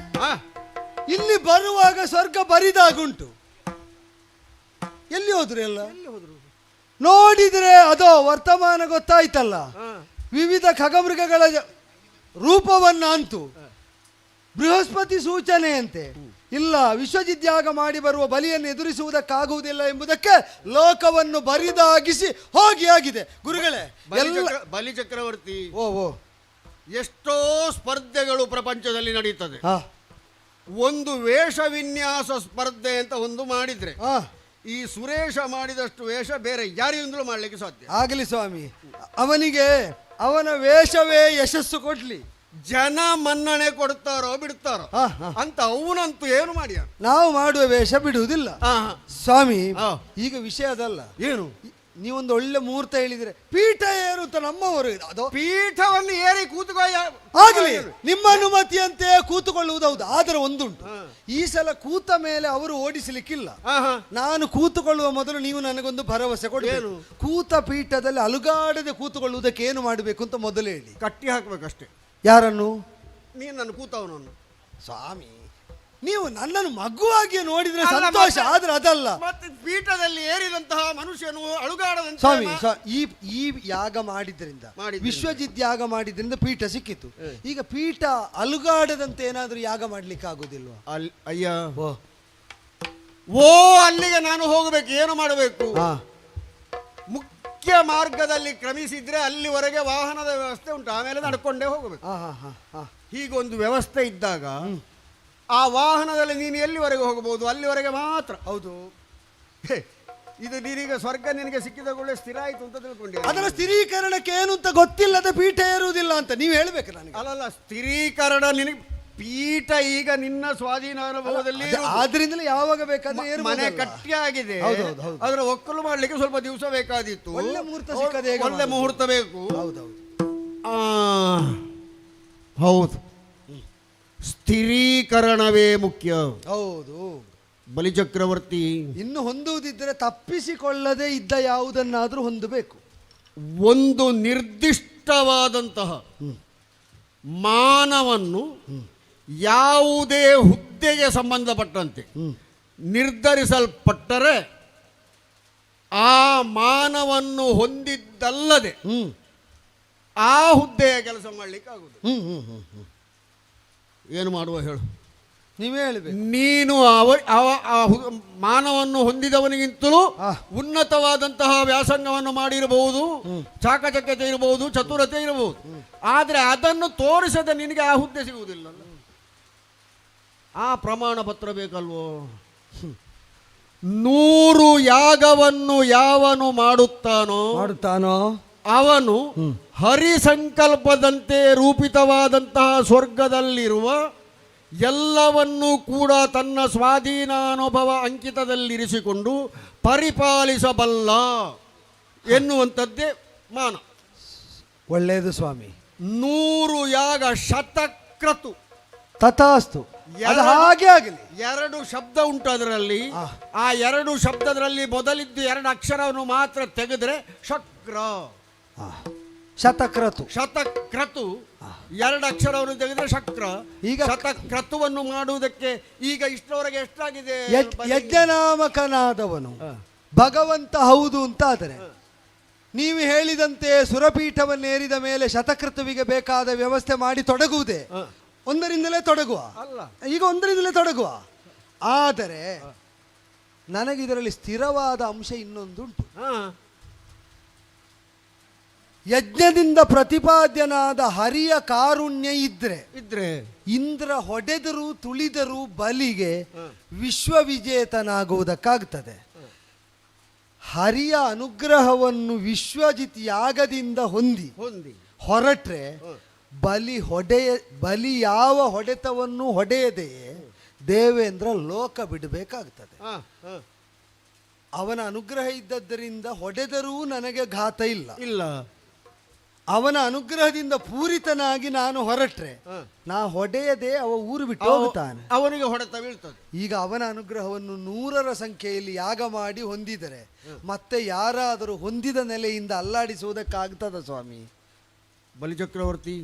ಇಲ್ಲಿ ಬರುವಾಗ ಸ್ವರ್ಗ ಬರಿದಾಗುಂಟು. ಎಲ್ಲಿ ಹೋದ್ರು ಎಲ್ಲ? ನೋಡಿದ್ರೆ ಅದೋ ವರ್ತಮಾನ ಗೊತ್ತಾಯ್ತಲ್ಲ, ವಿವಿಧ ಖಗಮೃಗಗಳ ರೂಪವನ್ನ ಅಂತು ಬೃಹಸ್ಪತಿ ಸೂಚನೆಯಂತೆ ಇಲ್ಲ, ವಿಶ್ವಜಿದ್ಯಾಗ ಮಾಡಿ ಬರುವ ಬಲಿಯನ್ನು ಎದುರಿಸುವುದಕ್ಕಾಗುವುದಿಲ್ಲ ಎಂಬುದಕ್ಕೆ ಲೋಕವನ್ನು ಬರಿದಾಗಿಸಿ ಹೋಗಿ ಆಗಿದೆ. ಗುರುಗಳೇ, ಬಲಿ ಚಕ್ರವರ್ತಿ, ಎಷ್ಟೋ ಸ್ಪರ್ಧೆಗಳು ಪ್ರಪಂಚದಲ್ಲಿ ನಡೀತದೆ. ಒಂದು ವೇಷ ವಿನ್ಯಾಸ ಸ್ಪರ್ಧೆ ಅಂತ ಒಂದು ಮಾಡಿದ್ರೆ ಈ ಸುರೇಶ ಮಾಡಿದಷ್ಟು ವೇಷ ಬೇರೆ ಯಾರಿಂದಲೂ ಮಾಡಲಿಕ್ಕೆ ಸಾಧ್ಯ. ಆಗಲಿ ಸ್ವಾಮಿ, ಅವನಿಗೆ ಅವನ ವೇಷವೇ ಯಶಸ್ಸು ಕೊಡ್ಲಿ. ಜನ ಮನ್ನಣೆ ಕೊಡ್ತಾರೋ ಬಿಡ್ತಾರೋ ಅಂತ ಅವನಂತೂ ಏನು ಮಾಡಿ ನಾವು ಮಾಡುವ ವೇಷ ಬಿಡುವುದಿಲ್ಲ ಸ್ವಾಮಿ. ಈಗ ವಿಷಯ ಅದಲ್ಲ. ಏನು ನೀವೊಂದು ಒಳ್ಳೆ ಮುಹೂರ್ತ ಹೇಳಿದ್ರೆ ಪೀಠ ಏರು ಅಂತ ನಮ್ಮವರು ಅದು ಪೀಠವನ್ನು ಏರಿ ಕೂತುಕೋ ಆಗಲಿ, ನಿಮ್ಮ ಅನುಮತಿಯಂತೆ ಕೂತುಕೊಳ್ಳುವುದೌದು. ಆದರೆ ಒಂದುಂಟು, ಈ ಸಲ ಕೂತ ಮೇಲೆ ಅವರು ಓಡಿಸಲಿಕ್ಕಿಲ್ಲ. ನಾನು ಕೂತುಕೊಳ್ಳುವ ಮೊದಲು ನೀವು ನನಗೊಂದು ಭರವಸೆ ಕೊಡಿ. ಕೂತ ಪೀಠದಲ್ಲಿ ಅಲುಗಾಡದೆ ಕೂತುಕೊಳ್ಳುವುದಕ್ಕೆ ಏನು ಮಾಡಬೇಕು ಅಂತ ಮೊದಲು ಹೇಳಿ. ಕಟ್ಟಿ ಹಾಕಬೇಕಷ್ಟೇ. ಯಾರನ್ನು? ನೀನು ನನ್ನ ಕೂತವನನ್ನು. ಸ್ವಾಮಿ, ನೀವು ನನ್ನನ್ನು ಮಗುವಾಗಿ ನೋಡಿದ್ರೆ ಸಂತೋಷ, ಆದ್ರೆ ಅದಲ್ಲ. ಮತ್ತೆ ಪೀಠದಲ್ಲಿ ಏರಿದಂತಹ ಮನುಷ್ಯನು ಅಳುಗಾಡದಂತೆ. ಸ್ವಾಮಿ, ಈ ಯಾಗ ಮಾಡಿದ್ರಿಂದ, ವಿಶ್ವಜಿತ್ ಯಾಗ ಮಾಡಿದ್ರಿಂದ ಪೀಠ ಸಿಕ್ಕಿತು. ಈಗ ಪೀಠ ಅಲುಗಾಡದಂತೆ ಏನಾದ್ರೂ ಯಾಗ ಮಾಡ್ಲಿಕ್ಕೆ ಆಗುದಿಲ್ವಾ? ಅಯ್ಯ ಓ ಅಲ್ಲಿಗೆ ನಾನು ಹೋಗಬೇಕು. ಏನು ಮಾಡಬೇಕು? ಮುಖ್ಯ ಮಾರ್ಗದಲ್ಲಿ ಕ್ರಮಿಸಿದ್ರೆ ಅಲ್ಲಿವರೆಗೆ ವಾಹನದ ವ್ಯವಸ್ಥೆ ಉಂಟು, ಆಮೇಲೆ ನಡ್ಕೊಂಡೇ ಹೋಗಬೇಕು. ಹೀಗೊಂದು ವ್ಯವಸ್ಥೆ ಇದ್ದಾಗ ಆ ವಾಹನದಲ್ಲಿ ನೀನು ಎಲ್ಲಿವರೆಗೆ ಹೋಗಬಹುದು? ಅಲ್ಲಿವರೆಗೆ ಮಾತ್ರ. ಹೌದು. ಇದು ನೀನೀಗ ಸ್ವರ್ಗ ನಿನಗೆ ಸಿಕ್ಕಿದ ಕೂಡಲೇ ಸ್ಥಿರ ಆಯಿತು ಅಂತ ತಿಳ್ಕೊಂಡೆ. ಅದರ ಸ್ಥಿರೀಕರಣಕ್ಕೆ ಏನು ಅಂತ ಗೊತ್ತಿಲ್ಲದೆ ಪೀಠ ಏರುವುದಿಲ್ಲ ಅಂತ ನೀವು ಹೇಳಬೇಕು ನನಗೆ. ಅಲ್ಲಲ್ಲ, ಸ್ಥಿರೀಕರಣ ನಿನಗೆ ಪೀಠ ಈಗ ನಿನ್ನ ಸ್ವಾಧೀನ ಅನುಭವದಲ್ಲಿ. ಆದ್ರಿಂದಲೇ ಯಾವಾಗ ಬೇಕಾದ್ರೆ ಮನೆ ಕಟ್ಟಿಯಾಗಿದೆ, ಅದರ ಒಕ್ಕಲು ಮಾಡ್ಲಿಕ್ಕೆ ಸ್ವಲ್ಪ ದಿವಸ ಬೇಕಾದಿತ್ತು. ಒಳ್ಳೆ ಮುಹೂರ್ತ ಸಿಕ್ಕದೆ, ಒಳ್ಳೆ ಮುಹೂರ್ತ ಬೇಕು. ಹೌದು, ಸ್ಥಿರೀಕರಣವೇ ಮುಖ್ಯ. ಹೌದು. ಬಲಿಚಕ್ರವರ್ತಿ ಇನ್ನು ಹೊಂದುವುದಿದ್ದರೆ ತಪ್ಪಿಸಿಕೊಳ್ಳದೆ ಇದ್ದ ಯಾವುದನ್ನಾದ್ರೂ ಹೊಂದಬೇಕು. ಒಂದು ನಿರ್ದಿಷ್ಟವಾದಂತಹ ಮಾನವನ್ನು ಯಾವುದೇ ಹುದ್ದೆಗೆ ಸಂಬಂಧಪಟ್ಟಂತೆ ನಿರ್ಧರಿಸಲ್ಪಟ್ಟರೆ ಆ ಮಾನವನ್ನು ಹೊಂದಿದ್ದಲ್ಲದೆ ಆ ಹುದ್ದೆಯ ಕೆಲಸ ಮಾಡಲಿಕ್ಕೆ ಆಗುವುದು. ಏನು ಮಾಡುವ ಹೇಳು? ನೀವೇ ಹೇಳಬೇಕು. ನೀನು ಮಾನವನ್ನು ಹೊಂದಿದವನಿಗಿಂತಲೂ ಉನ್ನತವಾದಂತಹ ವ್ಯಾಸಂಗವನ್ನು ಮಾಡಿರಬಹುದು, ಚಾಕಚಕ್ಯತೆ ಇರಬಹುದು, ಚತುರತೆ ಇರಬಹುದು. ಆದರೆ ಅದನ್ನು ತೋರಿಸದೆ ನಿನಗೆ ಆ ಹುದ್ದೆ ಸಿಗುವುದಿಲ್ಲ. ಆ ಪ್ರಮಾಣ ಪತ್ರ ಬೇಕಲ್ವೋ? 100 ಯಾಗವನ್ನು ಯಾವನು ಮಾಡುತ್ತಾನೋ ಅವನು ಹರಿಸಂಕಲ್ಪದಂತೆ ರೂಪಿತವಾದಂತಹ ಸ್ವರ್ಗದಲ್ಲಿರುವ ಎಲ್ಲವನ್ನೂ ಕೂಡ ತನ್ನ ಸ್ವಾಧೀನಾನುಭವ ಅಂಕಿತದಲ್ಲಿರಿಸಿಕೊಂಡು ಪರಿಪಾಲಿಸಬಲ್ಲ ಎನ್ನುವಂಥದ್ದೇ ಮಾನ. ಒಳ್ಳೆಯದು ಸ್ವಾಮಿ. 100 ಯಾಗ ಶತಕ್ರತು ತಥಾಸ್ತು, ಹಾಗೆ ಆಗಲಿ. 2 ಶಬ್ದ ಉಂಟು ಅದರಲ್ಲಿ. ಆ 2 ಶಬ್ದದಲ್ಲಿ ಮೊದಲಿದ್ದು 2 ಅಕ್ಷರವನ್ನು ಮಾತ್ರ ತೆಗೆದ್ರೆ ಶಕ್ರ. ಶತಕ್ರತು 2 ಅಕ್ಷರವನ್ನು ತೆಗೆದ್ರೆ ಶಕ್ರ. ಈಗ ಶತಕ್ರತುವನ್ನು ಮಾಡುವುದಕ್ಕೆ ಈಗ ಇಷ್ಟರವರೆಗೆ ಎಷ್ಟಾಗಿದೆ? ಯಜ್ಞನಾಮಕನಾದವನು ಭಗವಂತ ಹೌದು ಅಂತಾದರೆ ನೀವು ಹೇಳಿದಂತೆ ಸುರಪೀಠವನ್ನೇರಿದ ಮೇಲೆ ಶತಕ್ರತುವಿಗೆ ಬೇಕಾದ ವ್ಯವಸ್ಥೆ ಮಾಡಿ ತೊಡಗುವುದೇ. ಒಂದರಿಂದಲೇ ತೊಡಗುವ, ಈಗ ಒಂದರಿಂದಲೇ ತೊಡಗುವ. ಆದರೆ ನನಗಿದರಲ್ಲಿ ಸ್ಥಿರವಾದ ಅಂಶ ಇನ್ನೊಂದುಂಟು. ಯಜ್ಞದಿಂದ ಪ್ರತಿಪಾದ್ಯನಾದ ಹರಿಯ ಕಾರುಣ್ಯ ಇದ್ರೆ ಇಂದ್ರ ಹೊಡೆದರೂ ತುಳಿದರೂ ಬಲಿಗೆ ವಿಶ್ವವಿಜೇತನಾಗುವುದಕ್ಕಾಗ್ತದೆ. ಹರಿಯ ಅನುಗ್ರಹವನ್ನು ವಿಶ್ವಜಿತ್ ಯಾಗದಿಂದ ಹೊಂದಿ ಹೊರಟ್ರೆ ಬಲಿ ಯಾವ ಹೊಡೆತವನ್ನು ಹೊಡೆಯದೆಯೇ ದೇವೇಂದ್ರ ಲೋಕ ಬಿಡಬೇಕಾಗ್ತದೆ. ಅವನ ಅನುಗ್ರಹ ಇದ್ದದ್ದರಿಂದ ಹೊಡೆದರೂ ನನಗೆ ಘಾತ ಇಲ್ಲ. ಅವನ ಅನುಗ್ರಹದಿಂದ ಪೂರಿತನಾಗಿ ನಾನು ಹೊರಟ್ರೆ ನಾ ಹೊಡೆಯದೆ ಅವ ಊರು ಬಿಟ್ಟು ಹೋಗುತ್ತಾನೆ, ಅವನಿಗೆ ಹೊಡೆತ ಬೀಳ್ತದೆ. ಈಗ ಅವನ ಅನುಗ್ರಹವನ್ನು 100ರ ಸಂಖ್ಯೆಯಲ್ಲಿ ಯಾಗ ಮಾಡಿ ಹೊಂದಿದರೆ ಮತ್ತೆ ಯಾರಾದರೂ ಹೊಂದಿದ ನೆಲೆಯಿಂದ ಅಲ್ಲಾಡಿಸುವುದಕ್ಕಾಗ್ತದ ಸ್ವಾಮಿ? ಬಲಿಚಕ್ರವರ್ತಿ,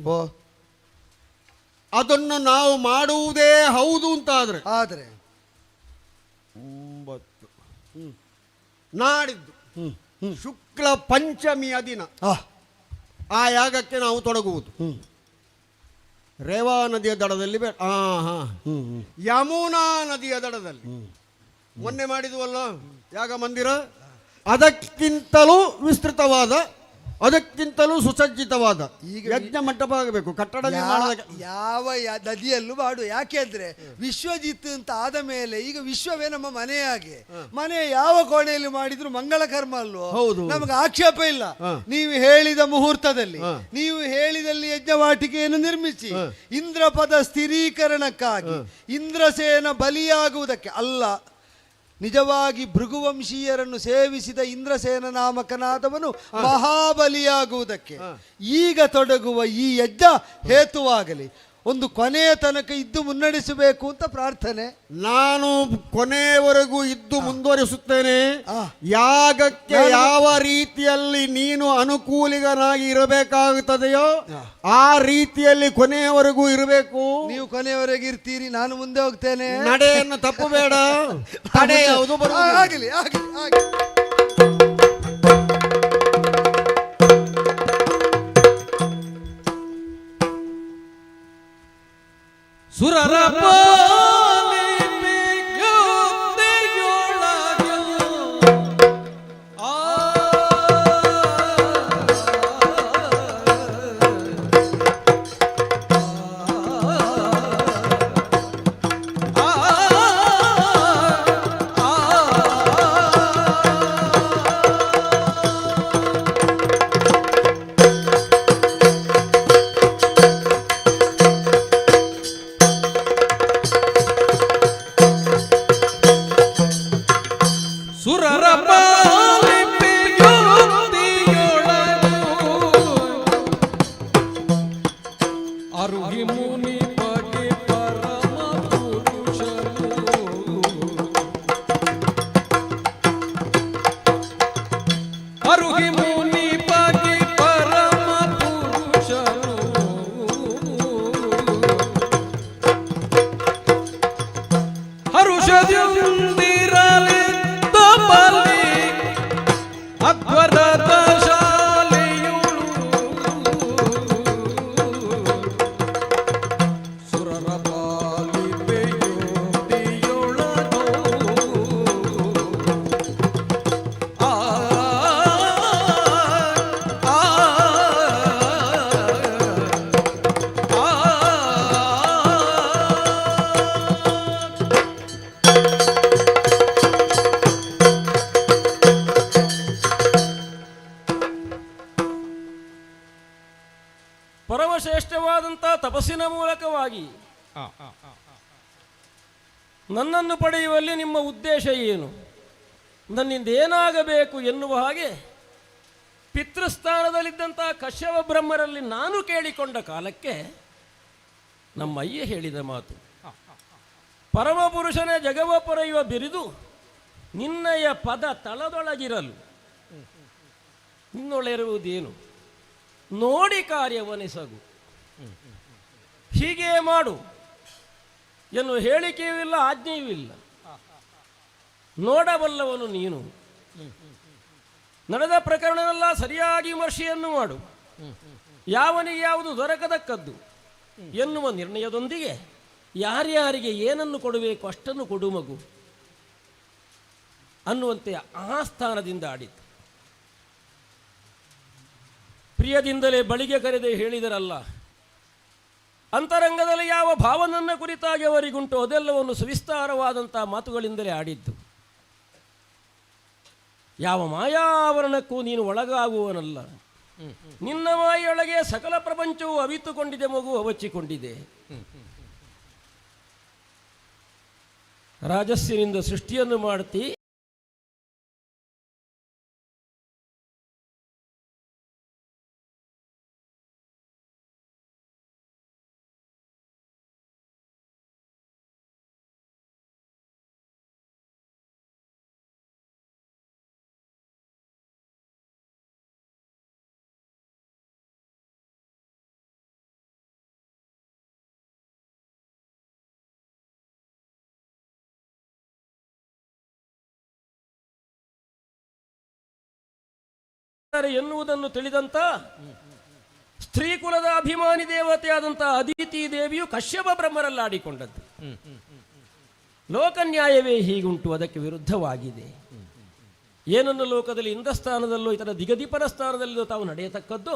ಅದನ್ನು ನಾವು ಮಾಡುವುದೇ ಹೌದು ಅಂತ ಆದರೆ 9 ನಾಡಿದ್ದು ಶುಕ್ಲ ಪಂಚಮಿಯ ದಿನ ಆ ಯಾಗಕ್ಕೆ ನಾವು ತೊಡಗುವುದು. ರೇವಾ ನದಿಯ ದಡದಲ್ಲಿ ಯಮುನಾ ನದಿಯ ದಡದಲ್ಲಿ ಮೊನ್ನೆ ಮಾಡಿದುವಲ್ಲ ಯಾಗ ಮಂದಿರ, ಅದಕ್ಕಿಂತಲೂ ವಿಸ್ತೃತವಾದ ಅದಕ್ಕಿಂತಲೂ ಸುಸಜ್ಜಿತವಾದ ಯಜ್ಞ ಮಂಟಪ ಆಗಬೇಕು. ಕಟ್ಟಡ ನಿರ್ಮಾಣದ ಯಾವ ನದಿಯಲ್ಲೂ ಮಾಡು. ಯಾಕೆಂದ್ರೆ ವಿಶ್ವಜಿತ್ ಅಂತ ಆದ ಮೇಲೆ ಈಗ ವಿಶ್ವವೇ ನಮ್ಮ ಮನೆಯಾಗೆ, ಮನೆ ಯಾವ ಕೋಣೆಯಲ್ಲಿ ಮಾಡಿದ್ರು ಮಂಗಳ ಕರ್ಮ ಅಲ್ವೋ? ಹೌದು, ನಮಗೆ ಆಕ್ಷೇಪ ಇಲ್ಲ. ನೀವು ಹೇಳಿದ ಮುಹೂರ್ತದಲ್ಲಿ, ನೀವು ಹೇಳಿದಲ್ಲಿ ಯಜ್ಞವಾಟಿಕೆಯನ್ನು ನಿರ್ಮಿಸಿ ಇಂದ್ರಪದ ಸ್ಥಿರೀಕರಣಕ್ಕಾಗಿ, ಇಂದ್ರಸೇನ ಬಲಿಯಾಗುವುದಕ್ಕೆ ಅಲ್ಲ, ನಿಜವಾಗಿ ಭೃಗುವಂಶೀಯರನ್ನು ಸೇವಿಸಿದ ಇಂದ್ರಸೇನ ನಾಮಕನಾದವನು ಮಹಾಬಲಿಯಾಗುವುದಕ್ಕೆ ಈಗ ತೊಡಗುವ ಈ ಯಜ್ಞ ಹೇತುವಾಗಲಿ. ಒಂದು ಕೊನೆಯ ತನಕ ಇದ್ದು ಮುನ್ನಡೆಸಬೇಕು ಅಂತ ಪ್ರಾರ್ಥನೆ. ನಾನು ಕೊನೆಯವರೆಗೂ ಇದ್ದು ಮುಂದುವರಿಸುತ್ತೇನೆ. ಯಾಗಕ್ಕೆ ಯಾವ ರೀತಿಯಲ್ಲಿ ನೀನು ಅನುಕೂಲಿಗನಾಗಿ ಇರಬೇಕಾಗುತ್ತದೆಯೋ ಆ ರೀತಿಯಲ್ಲಿ ಕೊನೆಯವರೆಗೂ ಇರಬೇಕು. ನೀವು ಕೊನೆಯವರೆಗೆ ಇರ್ತೀರಿ, ನಾನು ಮುಂದೆ ಹೋಗ್ತೇನೆ. ನಡೆಯನ್ನು ತಪ್ಪಬೇಡ. ತಡೆ ಯಾವುದು ಬರುವುದಿಲ್ಲ. ಆಗಲಿ ಆಗಲಿ ಆಗಲಿ. ಸುರರ ಪರಮಶ್ರೇಷ್ಠವಾದಂಥ ತಪಸ್ಸಿನ ಮೂಲಕವಾಗಿ ನನ್ನನ್ನು ಪಡೆಯುವಲ್ಲಿ ನಿಮ್ಮ ಉದ್ದೇಶ ಏನು, ನನ್ನಿಂದ ಏನಾಗಬೇಕು ಎನ್ನುವ ಹಾಗೆ ಪಿತೃಸ್ಥಾನದಲ್ಲಿದ್ದಂಥ ಕಶ್ಯಪ ಬ್ರಹ್ಮರಲ್ಲಿ ನಾನು ಕೇಳಿಕೊಂಡ ಕಾಲಕ್ಕೆ ನಮ್ಮ ಅಯ್ಯ ಹೇಳಿದ ಮಾತು, ಪರಮಪುರುಷನೇ ಜಗವ ಪೊರೆಯುವ ಬಿರಿದು ನಿನ್ನಯ ಪದ ತಳದೊಳಗಿರಲು ನಿನ್ನೊಳೆರುವುದೇನು, ನೋಡಿ ಕಾರ್ಯವನಿಸಗು, ಹೀಗೆ ಮಾಡು ಎನ್ನುವ ಹೇಳಿಕೆಯೂ ಇಲ್ಲ, ಆಜ್ಞೆಯೂ ಇಲ್ಲ. ನೋಡಬಲ್ಲವನು ನೀನು. ನಡೆದ ಪ್ರಕರಣವೆಲ್ಲ ಸರಿಯಾಗಿ ವಿಮರ್ಶೆಯನ್ನು ಮಾಡು, ಯಾವನಿಗೆ ಯಾವುದು ದೊರಕದಕ್ಕದ್ದು ಎನ್ನುವ ನಿರ್ಣಯದೊಂದಿಗೆ ಯಾರ್ಯಾರಿಗೆ ಏನನ್ನು ಕೊಡಬೇಕು ಅಷ್ಟನ್ನು ಕೊಡು ಮಗು ಅನ್ನುವಂತೆ ಆ ಸ್ಥಾನದಿಂದ ಆಡಿತು. ಪ್ರಿಯದಿಂದಲೇ ಬಳಿಗೆ ಕರೆದೇ ಹೇಳಿದರಲ್ಲ, ಅಂತರಂಗದಲ್ಲಿ ಯಾವ ಭಾವನನ್ನ ಕುರಿತಾಗಿ ಅವರಿಗುಂಟು ಅದೆಲ್ಲವನ್ನು ಸವಿಸ್ತಾರವಾದಂಥ ಮಾತುಗಳಿಂದಲೇ ಆಡಿದ್ದು. ಯಾವ ಮಾಯಾವರಣಕ್ಕೂ ನೀನು ಒಳಗಾಗುವನಲ್ಲ, ನಿನ್ನ ಮಾಯೊಳಗೆ ಸಕಲ ಪ್ರಪಂಚವು ಅವಿತುಕೊಂಡಿದೆ ಮಗು, ಅವಚ್ಚಿಕೊಂಡಿದೆ. ರಾಜಸ್ಸಿನಿಂದ ಸೃಷ್ಟಿಯನ್ನು ಮಾಡ್ತಿ, ಎನ್ನುವುದನ್ನು ತಿಳಿದಂತ ಸ್ತ್ರೀ ಕುಲದ ಅಭಿಮಾನಿ ದೇವತೆಯಾದಂಥ ಅದಿತಿ ದೇವಿಯು ಕಶ್ಯಪ ಬ್ರಹ್ಮರಲ್ಲಾಡಿಕೊಂಡದ್ದು. ಲೋಕನ್ಯಾಯವೇ ಹೀಗುಂಟು, ಅದಕ್ಕೆ ವಿರುದ್ಧವಾಗಿದೆ. ಏನನ್ನು ಲೋಕದಲ್ಲಿ ಇಂದ್ರ ಸ್ಥಾನದಲ್ಲೋ ಇತರ ದಿಗದೀಪನ ಸ್ಥಾನದಲ್ಲೋ ತಾವು ನಡೆಯತಕ್ಕದ್ದು,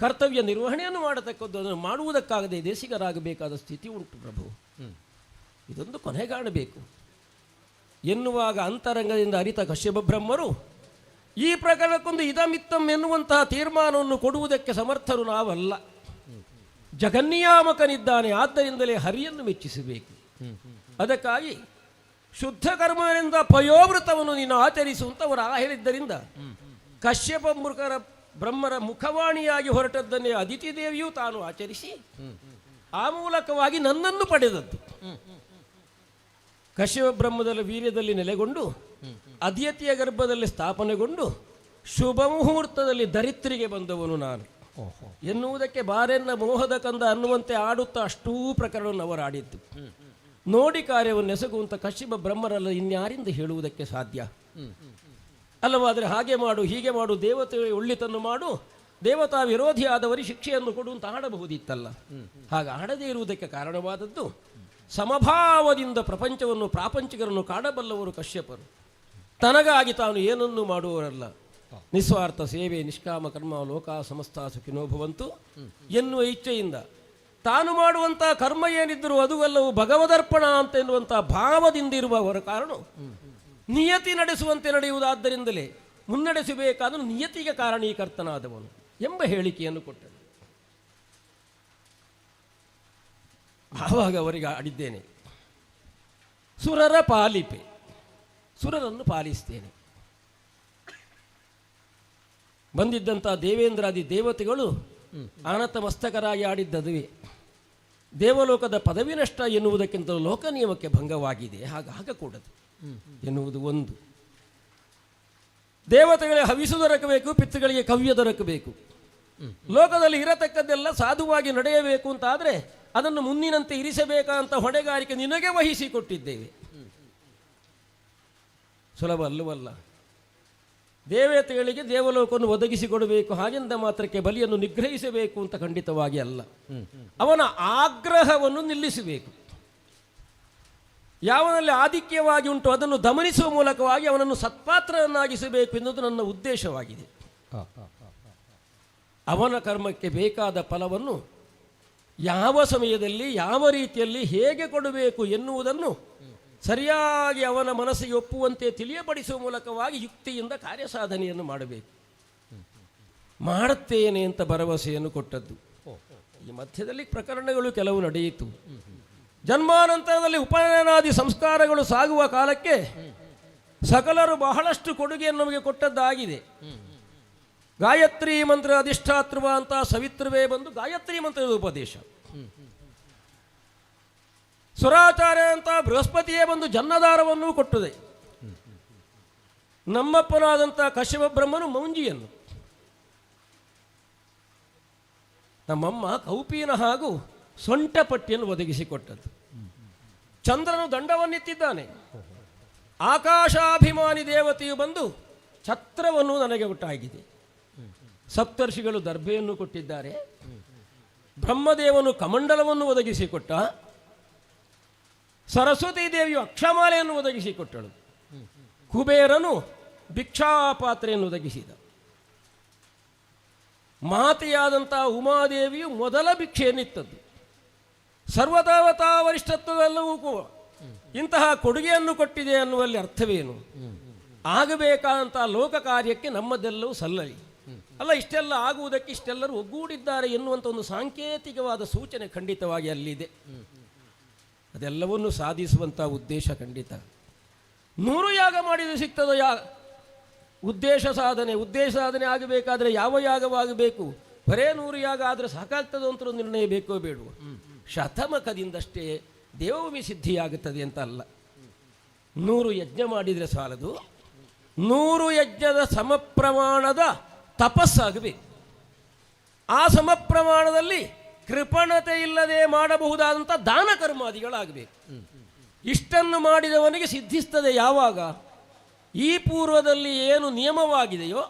ಕರ್ತವ್ಯ ನಿರ್ವಹಣೆಯನ್ನು ಮಾಡತಕ್ಕದ್ದು, ಅದನ್ನು ಮಾಡುವುದಕ್ಕಾಗದೆ ದೇಶಿಗರಾಗಬೇಕಾದ ಸ್ಥಿತಿ ಉಂಟು ಪ್ರಭು. ಇದೊಂದು ಕೊನೆಗಾಣಬೇಕು ಎನ್ನುವಾಗ ಅಂತರಂಗದಿಂದ ಅರಿತ ಕಶ್ಯಪ ಬ್ರಹ್ಮರು ಈ ಪ್ರಕರಣಕ್ಕೊಂದು ಇದಮಿತ್ತಂ ಎನ್ನುವಂತಹ ತೀರ್ಮಾನವನ್ನು ಕೊಡುವುದಕ್ಕೆ ಸಮರ್ಥರು ನಾವಲ್ಲ. ಜಗನ್ನಿಯಾಮಕನಿದ್ದಾನೆ, ಆದ್ದರಿಂದಲೇ ಹರಿಯನ್ನು ಮೆಚ್ಚಿಸಬೇಕು. ಅದಕ್ಕಾಗಿ ಶುದ್ಧ ಕರ್ಮದಿಂದ ಪಯೋವೃತವನ್ನು ನೀನು ಆಚರಿಸುವಂತ ಅವರು ಹೇಳಿದ್ದರಿಂದ ಕಶ್ಯಪ ಬ್ರಹ್ಮರ ಮುಖವಾಣಿಯಾಗಿ ಹೊರಟದ್ದನ್ನೇ ಅದಿತಿ ದೇವಿಯೂ ತಾನು ಆಚರಿಸಿ ಆ ಮೂಲಕವಾಗಿ ನನ್ನನ್ನು ಪಡೆದದ್ದು. ಕಶ್ಯಪ ಬ್ರಹ್ಮದ ವೀರ್ಯದಲ್ಲಿ ನೆಲೆಗೊಂಡು ಅದಿತಿಯ ಗರ್ಭದಲ್ಲಿ ಸ್ಥಾಪನೆಗೊಂಡು ಶುಭ ಮುಹೂರ್ತದಲ್ಲಿ ದರಿತ್ರಿಗೆ ಬಂದವನು ನಾನು ಎನ್ನುವುದಕ್ಕೆ ಬಾರೆನ್ನ ಮೋಹದ ಕಂದ ಅನ್ನುವಂತೆ ಆಡುತ್ತಾ ಅಷ್ಟೂ ಪ್ರಕರಣವನ್ನು ಅವರು ಆಡಿದ್ದು. ನೋಡಿ ಕಾರ್ಯವನ್ನು ಎಸಗುವಂಥ ಕಶ್ಯಪ ಬ್ರಹ್ಮರಲ್ಲ ಇನ್ಯಾರಿಂದ ಹೇಳುವುದಕ್ಕೆ ಸಾಧ್ಯ ಅಲ್ಲವಾದರೆ ಹಾಗೆ ಮಾಡು ಹೀಗೆ ಮಾಡು, ದೇವತೆ ಒಳ್ಳಿತನ್ನು ಮಾಡು, ದೇವತಾ ವಿರೋಧಿಯಾದವರಿಗೆ ಶಿಕ್ಷೆಯನ್ನು ಕೊಡುವಂತ ಆಡಬಹುದಿತ್ತಲ್ಲ. ಹಾಗೆ ಆಡದೇ ಇರುವುದಕ್ಕೆ ಕಾರಣವಾದದ್ದು ಸಮಭಾವದಿಂದ ಪ್ರಪಂಚವನ್ನು ಪ್ರಾಪಂಚಿಕರನ್ನು ಕಾಡಬಲ್ಲವರು ಕಶ್ಯಪರು. ತನಗಾಗಿ ತಾನು ಏನನ್ನೂ ಮಾಡುವವರಲ್ಲ. ನಿಸ್ವಾರ್ಥ ಸೇವೆ, ನಿಷ್ಕಾಮ ಕರ್ಮ, ಲೋಕ ಸಮಸ್ತ ಸುಖಿನೋ ಭವಂತು ಎನ್ನುವ ಇಚ್ಛೆಯಿಂದ ತಾನು ಮಾಡುವಂಥ ಕರ್ಮ ಏನಿದ್ದರೂ ಅದು ಎಲ್ಲವೂ ಭಗವದರ್ಪಣ ಅಂತ ಎನ್ನುವಂಥ ಭಾವದಿಂದ ಇರುವವರ ಕಾರಣ ನಿಯತಿ ನಡೆಸುವಂತೆ ನಡೆಯುವುದಾದ್ದರಿಂದಲೇ ಮುನ್ನಡೆಸಬೇಕಾದರೂ ನಿಯತಿಗೆ ಕಾರಣೀಕರ್ತನಾದವನು ಎಂಬ ಹೇಳಿಕೆಯನ್ನು ಕೊಟ್ಟನು. ಆವಾಗ ಅವರಿಗೆ ಆಡಿದ್ದೇನೆ, ಸುರರ ಪಾಲಿಪೆ, ಸುರರನ್ನು ಪಾಲಿಸ್ತೇನೆ. ಬಂದಿದ್ದಂಥ ದೇವೇಂದ್ರಾದಿ ದೇವತೆಗಳು ಆನತ ಮಸ್ತಕರಾಗಿ ಆಡಿದ್ದದುವೆ. ದೇವಲೋಕದ ಪದವಿ ನಷ್ಟ ಎನ್ನುವುದಕ್ಕಿಂತ ಲೋಕ ನಿಯಮಕ್ಕೆ ಭಂಗವಾಗಿದೆ, ಹಾಗಾಗಕೂಡದು ಎನ್ನುವುದು ಒಂದು. ದೇವತೆಗಳಿಗೆ ಹವಿಸು ದೊರಕಬೇಕು, ಪಿತೃಗಳಿಗೆ ಕವ್ಯ ದೊರಕಬೇಕು. ಲೋಕದಲ್ಲಿ ಇರತಕ್ಕದ್ದೆಲ್ಲ ಸಾಧುವಾಗಿ ನಡೆಯಬೇಕು ಅಂತಾದರೆ ಅದನ್ನು ಮುಂದಿನಂತೆ ಇರಿಸಬೇಕಂತ ಹೊಣೆಗಾರಿಕೆ ನಿನಗೆ ವಹಿಸಿಕೊಟ್ಟಿದ್ದೇವೆ. ಸುಲಭ ಅಲ್ಲವಲ್ಲ. ದೇವತೆಗಳಿಗೆ ದೇವಲೋಕವನ್ನು ಒದಗಿಸಿಕೊಡಬೇಕು, ಹಾಗೆಂದ ಮಾತ್ರಕ್ಕೆ ಬಲಿಯನ್ನು ನಿಗ್ರಹಿಸಬೇಕು ಅಂತ ಖಂಡಿತವಾಗಿ ಅಲ್ಲ. ಅವನ ಆಗ್ರಹವನ್ನು ನಿಲ್ಲಿಸಬೇಕು. ಯಾವನಲ್ಲಿ ಆಧಿಕ್ಯವಾಗಿ ಉಂಟು ಅದನ್ನು ದಮನಿಸುವ ಮೂಲಕವಾಗಿ ಅವನನ್ನು ಸತ್ಪಾತ್ರನಾಗಿಸಬೇಕು ಎನ್ನುವುದು ನನ್ನ ಉದ್ದೇಶವಾಗಿದೆ. ಅವನ ಕರ್ಮಕ್ಕೆ ಬೇಕಾದ ಫಲವನ್ನು ಯಾವ ಸಮಯದಲ್ಲಿ ಯಾವ ರೀತಿಯಲ್ಲಿ ಹೇಗೆ ಕೊಡಬೇಕು ಎನ್ನುವುದನ್ನು ಸರಿಯಾಗಿ ಅವನ ಮನಸ್ಸಿಗೆ ಒಪ್ಪುವಂತೆ ತಿಳಿಯಪಡಿಸುವ ಮೂಲಕವಾಗಿ ಯುಕ್ತಿಯಿಂದ ಕಾರ್ಯಸಾಧನೆಯನ್ನು ಮಾಡಬೇಕು. ಮಾಡುತ್ತೇನೆ ಅಂತ ಭರವಸೆಯನ್ನು ಕೊಟ್ಟದ್ದು. ಈ ಮಧ್ಯದಲ್ಲಿ ಪ್ರಕರಣಗಳು ಕೆಲವು ನಡೆಯಿತು. ಜನ್ಮಾನಂತರದಲ್ಲಿ ಉಪನಯನಾದಿ ಸಂಸ್ಕಾರಗಳು ಸಾಗುವ ಕಾಲಕ್ಕೆ ಸಕಲರು ಬಹಳಷ್ಟು ಕೊಡುಗೆಯನ್ನು ನಮಗೆ ಕೊಟ್ಟದ್ದಾಗಿದೆ. ಗಾಯತ್ರಿ ಮಂತ್ರ ಅಧಿಷ್ಠಾತೃವ ಅಂತ ಸವಿತ್ರವೇ ಬಂದು ಗಾಯತ್ರಿ ಮಂತ್ರದ ಉಪದೇಶ, ಸುರಾಚಾರ್ಯ ಅಂತ ಬೃಹಸ್ಪತಿಯೇ ಬಂದು ಜನ್ನದಾರವನ್ನು ಕೊಟ್ಟಿದೆ. ನಮ್ಮಪ್ಪನಾದಂಥ ಕಶ್ಯಪ ಬ್ರಹ್ಮನು ಮೌಂಜಿಯನ್ನು, ನಮ್ಮಮ್ಮ ಕೌಪೀನ ಹಾಗೂ ಸೊಂಟ ಪಟ್ಟಿಯನ್ನು ಒದಗಿಸಿಕೊಟ್ಟದ್ದು. ಚಂದ್ರನು ದಂಡವನ್ನಿತ್ತಿದ್ದಾನೆ. ಆಕಾಶಾಭಿಮಾನಿ ದೇವತೆಯು ಬಂದು ಛತ್ರವನ್ನು ನನಗೆ ಒಟ್ಟಾಗಿದೆ. ಸಪ್ತರ್ಷಿಗಳು ದರ್ಭೆಯನ್ನು ಕೊಟ್ಟಿದ್ದಾರೆ. ಬ್ರಹ್ಮದೇವನು ಕಮಂಡಲವನ್ನು ಒದಗಿಸಿಕೊಟ್ಟ. ಸರಸ್ವತೀ ದೇವಿಯು ಅಕ್ಷಮಾಲೆಯನ್ನು ಒದಗಿಸಿಕೊಟ್ಟಳು. ಕುಬೇರನು ಭಿಕ್ಷಾಪಾತ್ರೆಯನ್ನು ಒದಗಿಸಿದ. ಮಾತೆಯಾದಂಥ ಉಮಾದೇವಿಯು ಮೊದಲ ಭಿಕ್ಷೆಯನ್ನಿತ್ತದ್ದು. ಸರ್ವದೇವತಾ ವರಿಷ್ಠತ್ವವೆಲ್ಲವೂ ಕೂಡ ಇಂತಹ ಕೊಡುಗೆಯನ್ನು ಕೊಟ್ಟಿದೆ ಅನ್ನುವಲ್ಲಿ ಅರ್ಥವೇನು? ಆಗಬೇಕಾದಂಥ ಲೋಕ ಕಾರ್ಯಕ್ಕೆ ನಮ್ಮದೆಲ್ಲವೂ ಸಲ್ಲಲಿ. ಅಲ್ಲ, ಇಷ್ಟೆಲ್ಲ ಆಗುವುದಕ್ಕೆ ಇಷ್ಟೆಲ್ಲರೂ ಒಗ್ಗೂಡಿದ್ದಾರೆ ಎನ್ನುವಂಥ ಒಂದು ಸಾಂಕೇತಿಕವಾದ ಸೂಚನೆ ಖಂಡಿತವಾಗಿ ಅಲ್ಲಿದೆ. ಅದೆಲ್ಲವನ್ನು ಸಾಧಿಸುವಂಥ ಉದ್ದೇಶ ಖಂಡಿತ. 100 ಯಾಗ ಮಾಡಿದರೆ ಸಿಗ್ತದೋ ಉದ್ದೇಶ ಸಾಧನೆ ಆಗಬೇಕಾದ್ರೆ ಯಾವ ಯಾಗವಾಗಬೇಕು? ಬರೇ 100 ಯಾಗ ಆದರೆ ಸಾಕಾಗ್ತದೋ ಅಂತ ನಿರ್ಣಯ ಬೇಕೋ ಬೇಡವೋ? ಶತಮಕದಿಂದಷ್ಟೇ ದೇವಭೂಮಿ ಸಿದ್ಧಿಯಾಗುತ್ತದೆ ಅಂತ ಅಲ್ಲ. 100 ಯಜ್ಞ ಮಾಡಿದರೆ ಸಾಲದು. 100 ಯಜ್ಞದ ಸಮಪ್ರಮಾಣದ ತಪಸ್ಸಾಗಬೇಕು. ಆ ಸಮಪ್ರಮಾಣದಲ್ಲಿ ಕೃಪಣತೆ ಇಲ್ಲದೆ ಮಾಡಬಹುದಾದಂಥ ದಾನ ಕರ್ಮಾದಿಗಳಾಗಬೇಕು. ಇಷ್ಟನ್ನು ಮಾಡಿದವನಿಗೆ ಸಿದ್ಧಿಸ್ತದೆ ಯಾವಾಗ? ಈ ಪೂರ್ವದಲ್ಲಿ ಏನು ನಿಯಮವಾಗಿದೆಯೋ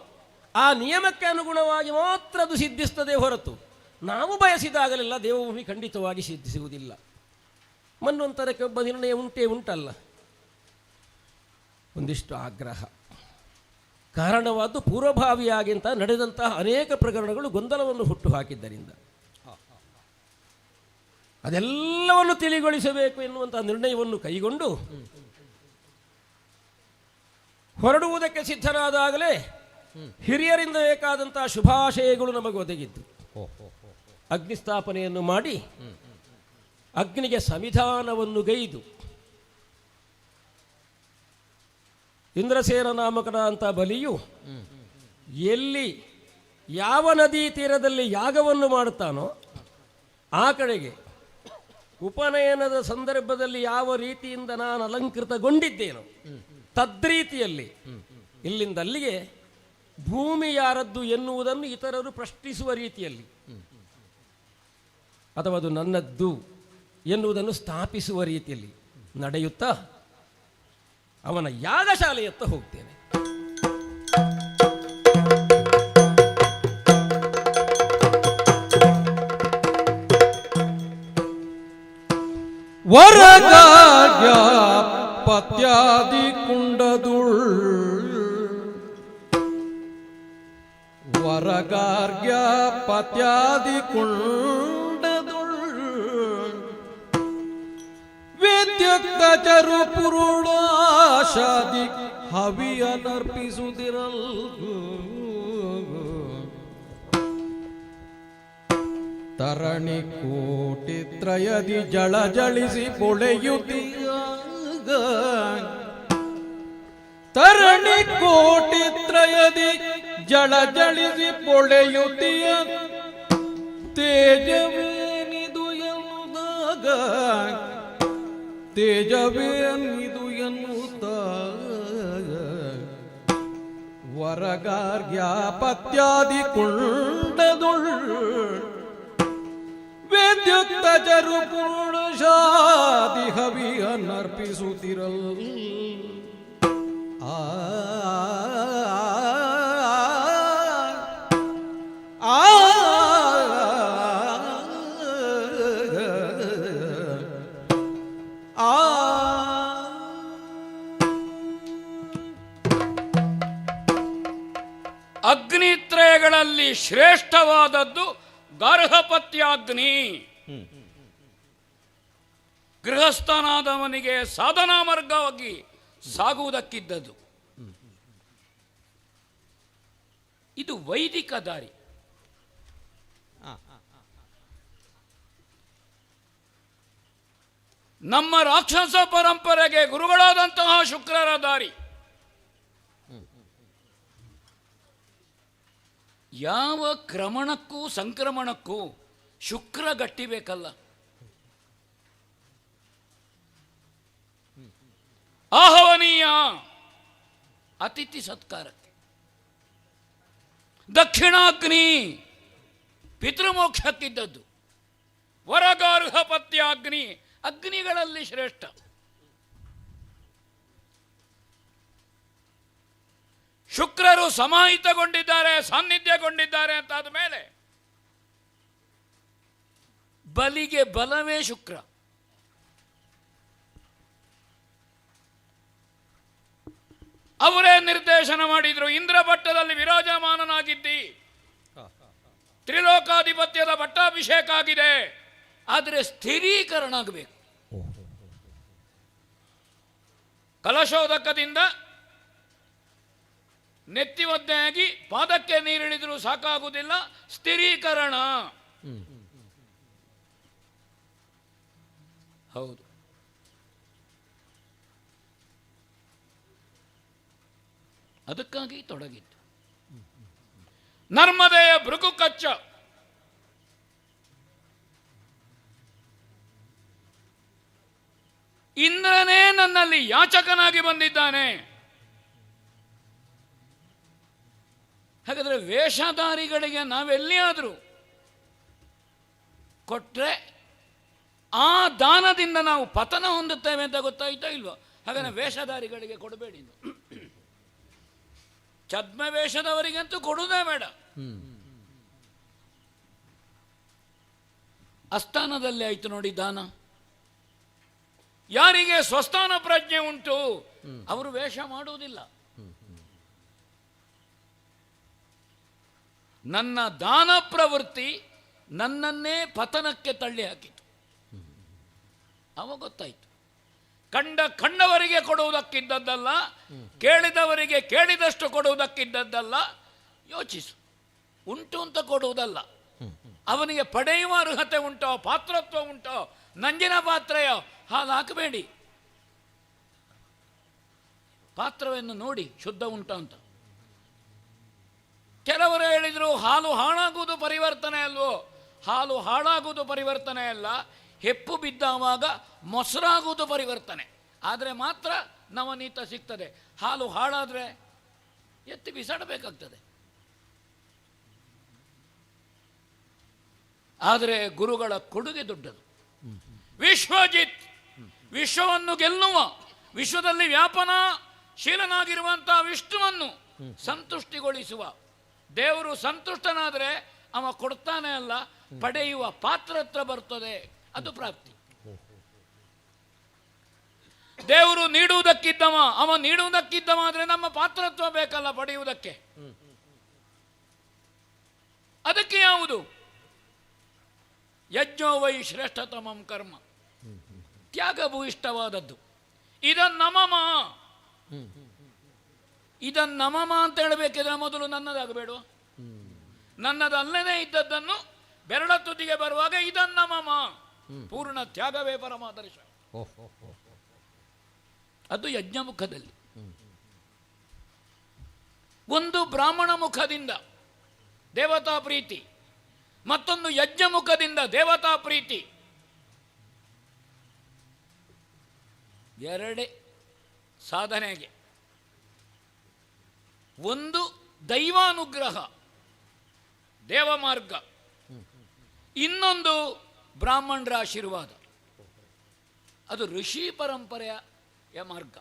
ಆ ನಿಯಮಕ್ಕೆ ಅನುಗುಣವಾಗಿ ಮಾತ್ರ ಅದು ಸಿದ್ಧಿಸ್ತದೆ ಹೊರತು ನಾವು ಬಯಸಿದಾಗಲೆಲ್ಲ ದೇವಭೂಮಿ ಖಂಡಿತವಾಗಿ ಸಿದ್ಧಿಸುವುದಿಲ್ಲ. ಮನ್ವಂತರಕ್ಕೆ ಒಬ್ಬ ನಿರ್ಣಯ ಉಂಟಲ್ಲ. ಒಂದಿಷ್ಟು ಆಗ್ರಹ, ಕಾರಣವಾದ್ದು ಪೂರ್ವಭಾವಿಯಾಗಿಂತ ನಡೆದಂತಹ ಅನೇಕ ಪ್ರಕರಣಗಳು ಗೊಂದಲವನ್ನು ಹುಟ್ಟು ಹಾಕಿದ್ದರಿಂದ ಅದೆಲ್ಲವನ್ನು ತಿಳಿಗೊಳಿಸಬೇಕು ಎನ್ನುವಂಥ ನಿರ್ಣಯವನ್ನು ಕೈಗೊಂಡು ಹೊರಡುವುದಕ್ಕೆ ಸಿದ್ಧರಾದಾಗಲೇ ಹಿರಿಯರಿಂದ ಬೇಕಾದಂತಹ ಶುಭಾಶಯಗಳು ನಮಗೆ ಒದಗಿದ್ದು. ಅಗ್ನಿಸ್ಥಾಪನೆಯನ್ನು ಮಾಡಿ ಅಗ್ನಿಗೆ ಸಮಿಧಾನವನ್ನು ಗೈದು ಇಂದ್ರಸೇನ ನಾಮಕನ ಅಂತ ಬಲಿಯು ಎಲ್ಲಿ ಯಾವ ನದಿ ತೀರದಲ್ಲಿ ಯಾಗವನ್ನು ಮಾಡುತ್ತಾನೋ ಆ ಕಡೆಗೆ ಉಪನಯನದ ಸಂದರ್ಭದಲ್ಲಿ ಯಾವ ರೀತಿಯಿಂದ ನಾನು ಅಲಂಕೃತಗೊಂಡಿದ್ದೇನೋ ತದ್ರೀತಿಯಲ್ಲಿ ಇಲ್ಲಿಂದ ಅಲ್ಲಿಗೆ ಭೂಮಿ ಯಾರದ್ದು ಎನ್ನುವುದನ್ನು ಇತರರು ಪ್ರಶ್ನಿಸುವ ರೀತಿಯಲ್ಲಿ ಅಥವಾ ಅದು ನನ್ನದ್ದು ಎನ್ನುವುದನ್ನು ಸ್ಥಾಪಿಸುವ ರೀತಿಯಲ್ಲಿ ನಡೆಯುತ್ತಾ ಅವನ ಯಾಗಶಾಲೆಯತ್ತ ಹೋಗ್ತೇನೆ. ವರಗಾರ್ಯ ಪತ್ಯಾದಿ ಕುಂಡದುಳ್ ವರಗಾರ್ಯ ಪತ್ಯಾದಿ ಕುಂಡದುಳ್ ವಿದ್ಯುಕ್ತ ಚರು ಪುರುಡಾಶಾದಿ ಹವಿಯನರ್ಪಿಸುತ್ತಿರಲ್ ತರಣಿ ಕೋಟಿ ತ್ರಯದಿ ಜಳ ಜಳಿಸಿ ಪೊಳೆಯುತ್ತೀಯಾಗ ತರಣಿ ಕೋಟಿ ತ್ರಯದಿ ಜಳ ಜಳಿಸಿ ಪೊಳೆಯುತ್ತೀಯ ತೇಜವೇನಿದು ಎನ್ನುವುದಾಗ ತೇಜವೇನಿದು ಎನ್ನುತ್ತಾರೆ ವರಗಾರ್ಯ ಪತ್ಯಾದಿ ಕುಂಡದುಳ್ ವಿದ್ಯುಕ್ತ ಚರು ಪುರುಷಾದಿ ಹವಿಯನ್ನರ್ಪಿಸುತ್ತಿರಲ್ ಆ ಅಗ್ನಿತ್ರಯಗಳಲ್ಲಿ ಶ್ರೇಷ್ಠವಾದದ್ದು ಗಾರ್ಹಪತ್ಯಾಗ್ನಿ. ಗೃಹಸ್ಥನಾದವನಿಗೆ ಸಾಧನಾ ಮಾರ್ಗವಾಗಿ ಸಾಗುವುದಕ್ಕಿದ್ದದ್ದು. ಇದು ವೈದಿಕ ದಾರಿ. ನಮ್ಮ ರಾಕ್ಷಸ ಪರಂಪರೆಗೆ ಗುರುಗಳಾದಂತಹ ಶುಕ್ರರ ದಾರಿ. ಯಾವ ಕ್ರಮಣಕ್ಕೂ ಸಂಕ್ರಮಣಕ್ಕೂ ಶುಕ್ರ ಗಟ್ಟಿಬೇಕಲ್ಲ. ಆಹ್ವಾನೀಯ ಅತಿಥಿ ಸತ್ಕಾರಕ್ಕೆ, ದಕ್ಷಿಣಾಗ್ನಿ ಪಿತೃಮೋಕ್ಷಕ್ಕಿದ್ದದ್ದು, ವರಗಾರ್ಹಪತ್ಯಾಗ್ನಿ ಅಗ್ನಿಗಳಲ್ಲಿ ಶ್ರೇಷ್ಠ. ಶುಕ್ರರು ಸಮಾಹಿತಗೊಂಡಿದ್ದಾರೆ, ಸಾನ್ನಿಧ್ಯಗೊಂಡಿದ್ದಾರೆ ಅಂತಾದ ಮೇಲೆ ಬಲಿಗೆ ಬಲವೇ ಶುಕ್ರ. ಅವರೇ ನಿರ್ದೇಶನ ಮಾಡಿದ್ರು. ಇಂದ್ರ ಭಟ್ಟದಲ್ಲಿ ವಿರಾಜಮಾನನಾಗಿದ್ದಿ, ತ್ರಿಲೋಕಾಧಿಪತ್ಯದ ಪಟ್ಟಾಭಿಷೇಕ ಆಗಿದೆ, ಆದರೆ ಸ್ಥಿರೀಕರಣ ಆಗಬೇಕು. ಕಲಶೋದಕದಿಂದ ನೆತ್ತಿ ಒದ್ದೆಯಾಗಿ ಪಾದಕ್ಕೆ ನೀರಿಳಿದರೂ ಸಾಕಾಗುವುದಿಲ್ಲ, ಸ್ಥಿರೀಕರಣ. ಹೌದು, ಅದಕ್ಕಾಗಿ ತೊಡಗಿತ್ತು. ನರ್ಮದೆಯ ಭೃಗು ಕಚ್ಚ ಇಂದ್ರನೇ ನನ್ನಲ್ಲಿ ಯಾಚಕನಾಗಿ ಬಂದಿದ್ದಾನೆ. ಹಾಗಾದರೆ ವೇಷಧಾರಿಗಳಿಗೆ ನಾವೆಲ್ಲಿಯಾದರೂ ಕೊಟ್ಟರೆ ಆ ದಾನದಿಂದ ನಾವು ಪತನ ಹೊಂದುತ್ತೇವೆ ಅಂತ ಗೊತ್ತಾಯ್ತಾ ಇಲ್ವೋ? ಹಾಗಾದರೆ ವೇಷಧಾರಿಗಳಿಗೆ ಕೊಡಬೇಡಿ. ಛದ್ಮ ವೇಷದವರಿಗಂತೂ ಕೊಡುವುದೇ ಬೇಡ. ಅಸ್ಥಾನದಲ್ಲಿ ಆಯ್ತು ನೋಡಿ ದಾನ. ಯಾರಿಗೆ ಸ್ವಸ್ಥಾನ ಪ್ರಜ್ಞೆ ಉಂಟು ಅವರು ವೇಷ ಮಾಡುವುದಿಲ್ಲ. ನನ್ನ ದಾನ ಪ್ರವೃತ್ತಿ ನನ್ನನ್ನೇ ಪತನಕ್ಕೆ ತಳ್ಳಿ ಹಾಕಿತು. ಅವ ಗೊತ್ತಾಯಿತು, ಕಂಡವರಿಗೆ ಕೊಡುವುದಕ್ಕಿದ್ದದ್ದಲ್ಲ, ಕೇಳಿದವರಿಗೆ ಕೇಳಿದಷ್ಟು ಕೊಡುವುದಕ್ಕಿದ್ದದ್ದಲ್ಲ. ಯೋಚಿಸು, ಉಂಟು ಅಂತ ಕೊಡುವುದಲ್ಲ, ಅವನಿಗೆ ಪಡೆಯುವ ಅರ್ಹತೆ ಉಂಟೋ, ಪಾತ್ರತ್ವ ಉಂಟೋ, ನಂಜಿನ ಪಾತ್ರೆಯೋ, ಹಾಲು ಹಾಕಬೇಡಿ. ಪಾತ್ರವನ್ನು ನೋಡಿ ಶುದ್ಧ ಉಂಟು ಅಂತ. ಕೆಲವರು ಹೇಳಿದರು ಹಾಲು ಹಾಳಾಗುವುದು ಪರಿವರ್ತನೆ ಅಲ್ವೋ. ಹಾಲು ಹಾಳಾಗುವುದು ಪರಿವರ್ತನೆ ಅಲ್ಲ, ಹೆಪ್ಪು ಬಿದ್ದಾವಾಗ ಮೊಸರಾಗುವುದು ಪರಿವರ್ತನೆ. ಆದರೆ ಮಾತ್ರ ನವನೀತ ಸಿಗ್ತದೆ. ಹಾಲು ಹಾಳಾದರೆ ಎತ್ತಿ ಬಿಸಾಡಬೇಕಾಗ್ತದೆ. ಆದರೆ ಗುರುಗಳ ಕೊಡುಗೆ ದೊಡ್ಡದು. ವಿಶ್ವಜಿತ್, ವಿಶ್ವವನ್ನು ಗೆಲ್ಲುವ, ವಿಶ್ವದಲ್ಲಿ ವ್ಯಾಪನಶೀಲನಾಗಿರುವಂತಹ ವಿಷ್ಣುವನ್ನು ಸಂತುಷ್ಟಿಗೊಳಿಸುವ ದೇವರು. ಸಂತುಷ್ಟನಾದರೆ ಅವ ಕೊಡ್ತಾನೆ ಅಲ್ಲ, ಪಡೆಯುವ ಪಾತ್ರತ್ರ ಬರ್ತದೆ, ಅದು ಪ್ರಾಪ್ತಿ. ದೇವರು ನೀಡುವುದಕ್ಕಿದ್ದವ, ಅವ ನೀಡುವುದಕ್ಕಿದ್ದವ ಆದರೆ ನಮ್ಮ ಪಾತ್ರತ್ವ ಬೇಕಲ್ಲ ಪಡೆಯುವುದಕ್ಕೆ. ಅದಕ್ಕೆ ಯಾವುದು? ಯಜ್ಞೋ ವೈ ಶ್ರೇಷ್ಠತಮಂ ಕರ್ಮ, ತ್ಯಾಗಭೂಯಿಷ್ಠವಾದದ್ದು. ಇದನ್ನಮಮ ಅಂತ ಹೇಳಬೇಕಿದ್ರೆ ಮೊದಲು ನನ್ನದಾಗಬೇಡ. ನನ್ನದಲ್ಲದೇ ಇದ್ದದ್ದನ್ನು ಬೆರಳ ತುದಿಗೆ ಬರುವಾಗ ಇದನ್ನಮಮ, ಪೂರ್ಣ ತ್ಯಾಗವೇ ಪರಮಾದರ್ಶ. ಅದು ಯಜ್ಞ ಮುಖದಲ್ಲಿ. ಒಂದು ಬ್ರಾಹ್ಮಣ ಮುಖದಿಂದ ದೇವತಾ ಪ್ರೀತಿ, ಮತ್ತೊಂದು ಯಜ್ಞ ಮುಖದಿಂದ ದೇವತಾ ಪ್ರೀತಿ. ಎರಡೇ ಸಾಧನೆಗೆ. ಒಂದು ದೈವಾನುಗ್ರಹ, ದೇವಮಾರ್ಗ, ಇನ್ನೊಂದು ಬ್ರಾಹ್ಮಣರ ಆಶೀರ್ವಾದ, ಅದು ಋಷಿ ಪರಂಪರೆಯ ಮಾರ್ಗ.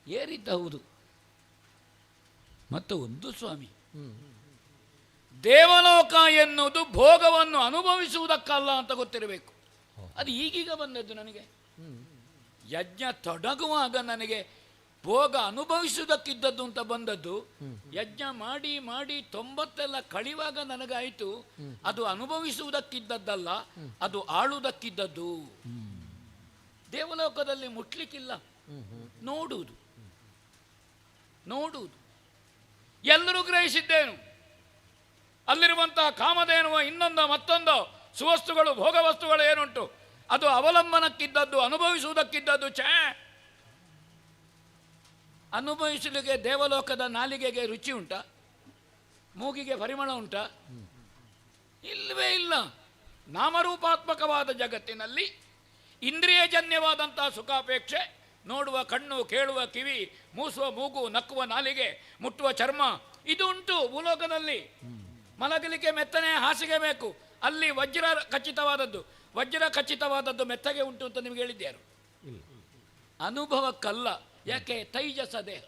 ಏರಿದ್ದ ಹೌದು. ಮತ್ತು ಒಂದು ಸ್ವಾಮಿ, ದೇವಲೋಕ ಎನ್ನುವುದು ಭೋಗವನ್ನು ಅನುಭವಿಸುವುದಕ್ಕಲ್ಲ ಅಂತ ಗೊತ್ತಿರಬೇಕು. ಅದು ಈಗೀಗ ಬಂದದ್ದು ನನಗೆ. ಯಜ್ಞ ತೊಡಗುವಾಗ ನನಗೆ ಭೋಗ ಅನುಭವಿಸುವುದಕ್ಕಿದ್ದದ್ದು ಅಂತ ಬಂದದ್ದು. ಯಜ್ಞ ಮಾಡಿ ಮಾಡಿ 90 ಕಳಿವಾಗ ನನಗಾಯಿತು ಅದು ಅನುಭವಿಸುವುದಕ್ಕಿದ್ದದ್ದಲ್ಲ, ಅದು ಆಳುವುದಕ್ಕಿದ್ದದ್ದು. ದೇವಲೋಕದಲ್ಲಿ ಮುಟ್ಲಿಕ್ಕಿಲ್ಲ, ನೋಡುವುದು. ಎಲ್ಲರೂ ಗ್ರಹಿಸಿದ್ದೇನು, ಅಲ್ಲಿರುವಂತಹ ಕಾಮಧೇನುವ ಇನ್ನೊಂದು ಮತ್ತೊಂದು ಸುವಸ್ತುಗಳು, ಭೋಗ ವಸ್ತುಗಳು ಏನುಂಟು, ಅದು ಅವಲಂಬನಕ್ಕಿದ್ದದ್ದು, ಅನುಭವಿಸುವುದಕ್ಕಿದ್ದದ್ದು. ಅನುಭವಿಸಲಿಕ್ಕೆ ದೇವಲೋಕದ ನಾಲಿಗೆಗೆ ರುಚಿ ಉಂಟಾ? ಮೂಗಿಗೆ ಪರಿಮಳ ಉಂಟಾ? ಇಲ್ಲವೇ ಇಲ್ಲ. ನಾಮರೂಪಾತ್ಮಕವಾದ ಜಗತ್ತಿನಲ್ಲಿ ಇಂದ್ರಿಯಜನ್ಯವಾದಂತಹ ಸುಖಾಪೇಕ್ಷೆ, ನೋಡುವ ಕಣ್ಣು, ಕೇಳುವ ಕಿವಿ, ಮೂಸುವ ಮೂಗು, ನಕ್ಕುವ ನಾಲಿಗೆ, ಮುಟ್ಟುವ ಚರ್ಮ, ಇದು ಉಂಟು ಭೂಲೋಕದಲ್ಲಿ. ಮಲಗಲಿಕ್ಕೆ ಮೆತ್ತನೆ ಹಾಸಿಗೆ ಬೇಕು, ಅಲ್ಲಿ ವಜ್ರ ಖಚಿತವಾದದ್ದು ಮೆತ್ತಗೆ ಉಂಟು ಅಂತ ನಿಮಗೆ ಹೇಳಿದ್ಯಾರು? ಅನುಭವಕ್ಕಲ್ಲ. ಯಾಕೆ? ತೈಜಸ ದೇಹ.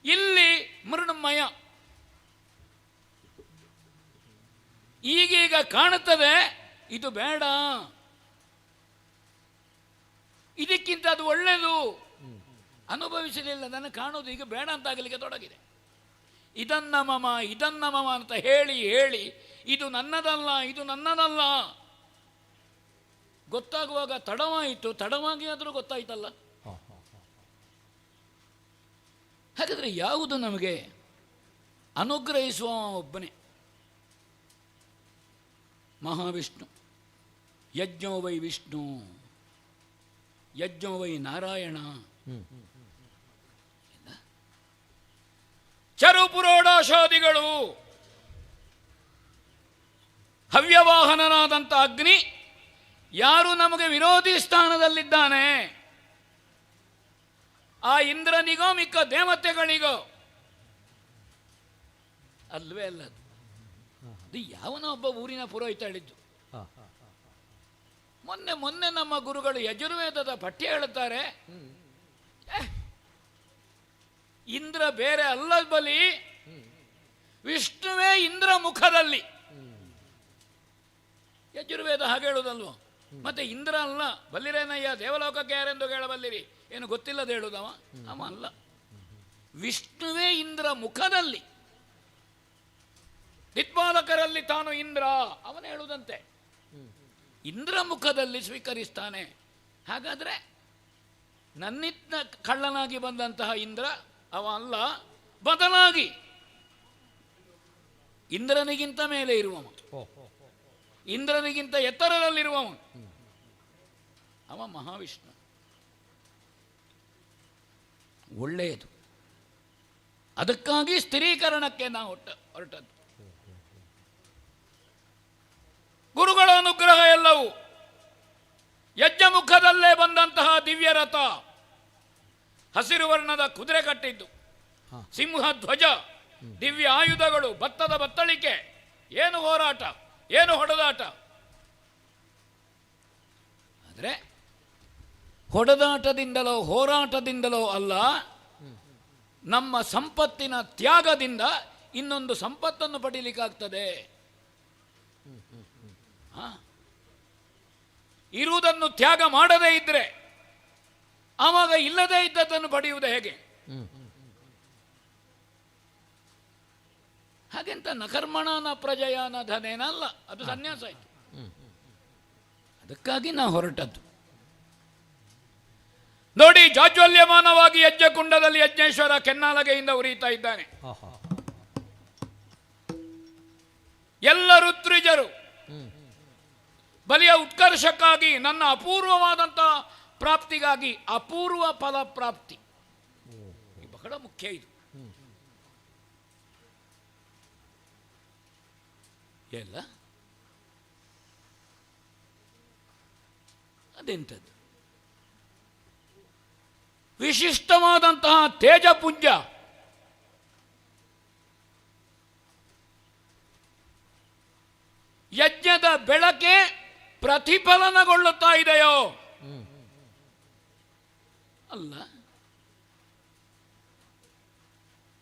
ಇಲ್ಲಿ ಮೃಣ್ಮಯ. ಈಗೀಗ ಕಾಣುತ್ತದೆ, ಇದು ಬೇಡ, ಇದಕ್ಕಿಂತ ಅದು ಒಳ್ಳೆಯದು. ಅನುಭವಿಸಲಿಲ್ಲ, ನನಗೆ ಕಾಣೋದು ಈಗ ಬೇಡ ಅಂತ ಆಗಲಿಕ್ಕೆ ತೊಡಗಿದೆ. ಇದನ್ನ ಮಮ ಅಂತ ಹೇಳಿ ಇದು ನನ್ನದಲ್ಲ ಗೊತ್ತಾಗುವಾಗ ತಡವಾಯಿತು. ತಡವಾಗಿ ಆದರೂ ಗೊತ್ತಾಯ್ತಲ್ಲ. ಹಾಗಾದರೆ ಯಾವುದು ನಮಗೆ ಅನುಗ್ರಹಿಸುವ? ಒಬ್ಬನೇ ಮಹಾವಿಷ್ಣು. ಯಜ್ಞೋ ವೈ ವಿಷ್ಣು, ಯಜ್ಞೋ ವೈ ನಾರಾಯಣ. ಚರುಪುರೋಡಾಶಾದಿಗಳು, ಹವ್ಯವಾಹನನಾದಂಥ ಅಗ್ನಿ ಯಾರು ನಮಗೆ ವಿರೋಧಿ ಸ್ಥಾನದಲ್ಲಿದ್ದಾನೆ, ಆ ಇಂದ್ರನಿಗೋ ಮಿಕ್ಕ ದೇವತೆಗಳಿಗೋ ಅಲ್ವೇ ಅಲ್ಲದು. ಅದು ಯಾವನೋ ಒಬ್ಬ ಊರಿನ ಪುರೋಹಿತ ಹೇಳಿದ್ದು. ಮೊನ್ನೆ ನಮ್ಮ ಗುರುಗಳು ಯಜುರ್ವೇದದ ಪಠ್ಯ ಹೇಳುತ್ತಾರೆ, ಇಂದ್ರ ಬೇರೆ ಅಲ್ಲ ಬಲಿ, ವಿಷ್ಣುವೇ ಇಂದ್ರ ಮುಖದಲ್ಲಿ. ಯಜುರ್ವೇದ ಹಾಗೆ ಹೇಳುವುದಲ್ವ? ಮತ್ತೆ ಇಂದ್ರ ಅಲ್ಲ ಬಲ್ಲಿರೇನಯ್ಯ, ದೇವಲೋಕಕ್ಕೆ ಯಾರೆಂದು ಹೇಳಬಲ್ಲಿರಿ? ಏನು ಗೊತ್ತಿಲ್ಲದೆ ಹೇಳುವುದವ? ಅವ ಅಲ್ಲ. ವಿಷ್ಣುವೇ ಇಂದ್ರ ಮುಖದಲ್ಲಿ, ದಿಕ್ಪಾಲಕರಲ್ಲಿ ತಾನು ಇಂದ್ರ, ಅವನು ಹೇಳುವುದಂತೆ ಇಂದ್ರ ಮುಖದಲ್ಲಿ ಸ್ವೀಕರಿಸ್ತಾನೆ. ಹಾಗಾದರೆ ನನ್ನಿಂದ ಕಳ್ಳನಾಗಿ ಬಂದಂತಹ ಇಂದ್ರ ಅವ ಅಲ್ಲ, ಬದಲಾಗಿ ಇಂದ್ರನಿಗಿಂತ ಮೇಲೆ ಇರುವವ, ಇಂದ್ರನಿಗಿಂತ ಎತ್ತರದಲ್ಲಿರುವವ ಅವ ಮಹಾವಿಷ್ಣು. ಒಳ್ಳೆಯದು. ಅದಕ್ಕಾಗಿ ಸ್ಥಿರೀಕರಣಕ್ಕೆ ನಾವು ಹೊರಟದ್ದು. ಗುರುಗಳ ಅನುಗ್ರಹ ಎಲ್ಲವೂ ಯಜ್ಞಮುಖದಲ್ಲೇ ಬಂದಂತಹ ದಿವ್ಯ ರಥ, ಹಸಿರು ವರ್ಣದ ಕುದುರೆ ಕಟ್ಟಿದ್ದು, ಸಿಂಹ ಧ್ವಜ, ದಿವ್ಯ ಆಯುಧಗಳು, ಭತ್ತದ ಬತ್ತಳಿಕೆ, ಏನು ಹೋರಾಟ, ಏನು ಹೊಡೆದಾಟ. ಆದರೆ ಹೊಡೆದಾಟದಿಂದಲೋ ಹೋರಾಟದಿಂದಲೋ ಅಲ್ಲ, ನಮ್ಮ ಸಂಪತ್ತಿನ ತ್ಯಾಗದಿಂದ ಇನ್ನೊಂದು ಸಂಪತ್ತನ್ನು ಪಡೀಲಿಕ್ಕಾಗ್ತದೆ. ಇರುವುದನ್ನು ತ್ಯಾಗ ಮಾಡದೇ ಇದ್ರೆ ಆವಾಗ ಇಲ್ಲದೇ ಇದ್ದದ್ದನ್ನು ಪಡೆಯುವುದು ಹೇಗೆ? ಹಾಗೆಂತ ನಕರ್ಮಣನ ಪ್ರಜಯಾನ ಧನೇನಲ್ಲ, ಅದು ಸನ್ಯಾಸ ಆಯಿತು. ಅದಕ್ಕಾಗಿ ನಾವು ಹೊರಟದ್ದು. ನೋಡಿ, ಜಾಜ್ವಲ್ಯಮಾನವಾಗಿ ಯಜ್ಞಕುಂಡದಲ್ಲಿ ಯಜ್ಞೇಶ್ವರ ಕೆನ್ನಾಲಗೆಯಿಂದ ಉರಿಯುತ್ತಾ ಇದ್ದಾನೆ. ಎಲ್ಲ ಋತ್ವಿಜರು ಬಲಿಯ ಉತ್ಕರ್ಷಕ್ಕಾಗಿ, ನನ್ನ ಅಪೂರ್ವವಾದಂತಹ ಪ್ರಾಪ್ತಿಗಾಗಿ, ಅಪೂರ್ವ ಫಲ ಪ್ರಾಪ್ತಿ ಬಹಳ ಮುಖ್ಯ. ಇದು ಎಲ್ಲ ಅದೆಂಥದ್ದು ವಿಶಿಷ್ಟವಾದಂತಹ ತೇಜಪುಂಜ, ಯಜ್ಞದ ಬೆಳಕೆ ಪ್ರತಿಫಲನಗೊಳ್ಳುತ್ತಾ ಇದೆಯೋ ಅಲ್ಲ?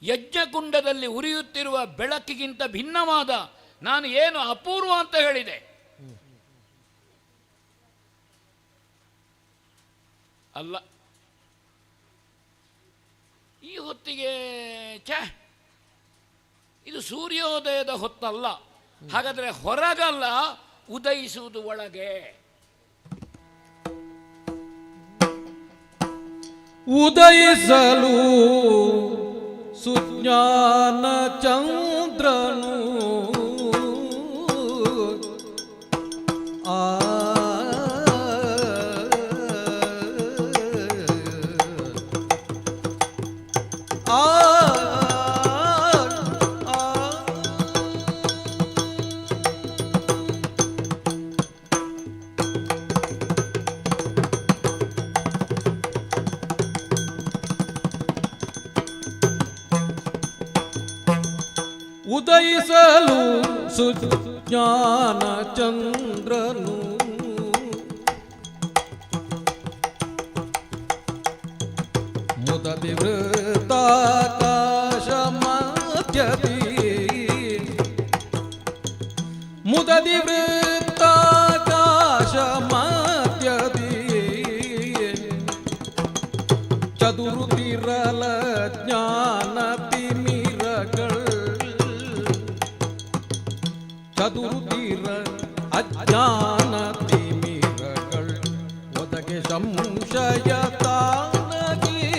ಯಜ್ಞಕುಂಡದಲ್ಲಿ ಉರಿಯುತ್ತಿರುವ ಬೆಳಕಿಗಿಂತ ಭಿನ್ನವಾದ ನಾನು ಏನು ಅಪೂರ್ವ ಅಂತ ಹೇಳಿದೆ ಅಲ್ಲ. ಈ ಹೊತ್ತಿಗೆ ಇದು ಸೂರ್ಯೋದಯದ ಹೊತ್ತಲ್ಲ. ಹಾಗಾದರೆ ಹೊರಗಲ್ಲ, ಉದಯಿಸುವುದು ಒಳಗೆ. ಉದಯಿಸಲು ಸುಜ್ಞಾನ ಚಂದ್ರನು ಉದಯಿಸಲು ಸುಜ್ಞಾನ ಚಂದ್ರನು ಮುದದಿ ವೃತ್ತಾಕಾಶ ಮಧ್ಯದಿ, ಮುದದಿ ವೃತ್ತಾಕಾಶ ಮಧ್ಯದಿ ಚದುರುತಿರಲ ಜ್ಞಾನ ಚದುರುತೀರ ಅಜ್ಞಾನ ತಿಮಿರಗಳು ಒದಗೆ ಸಂಶಯ ತಾನಗೆ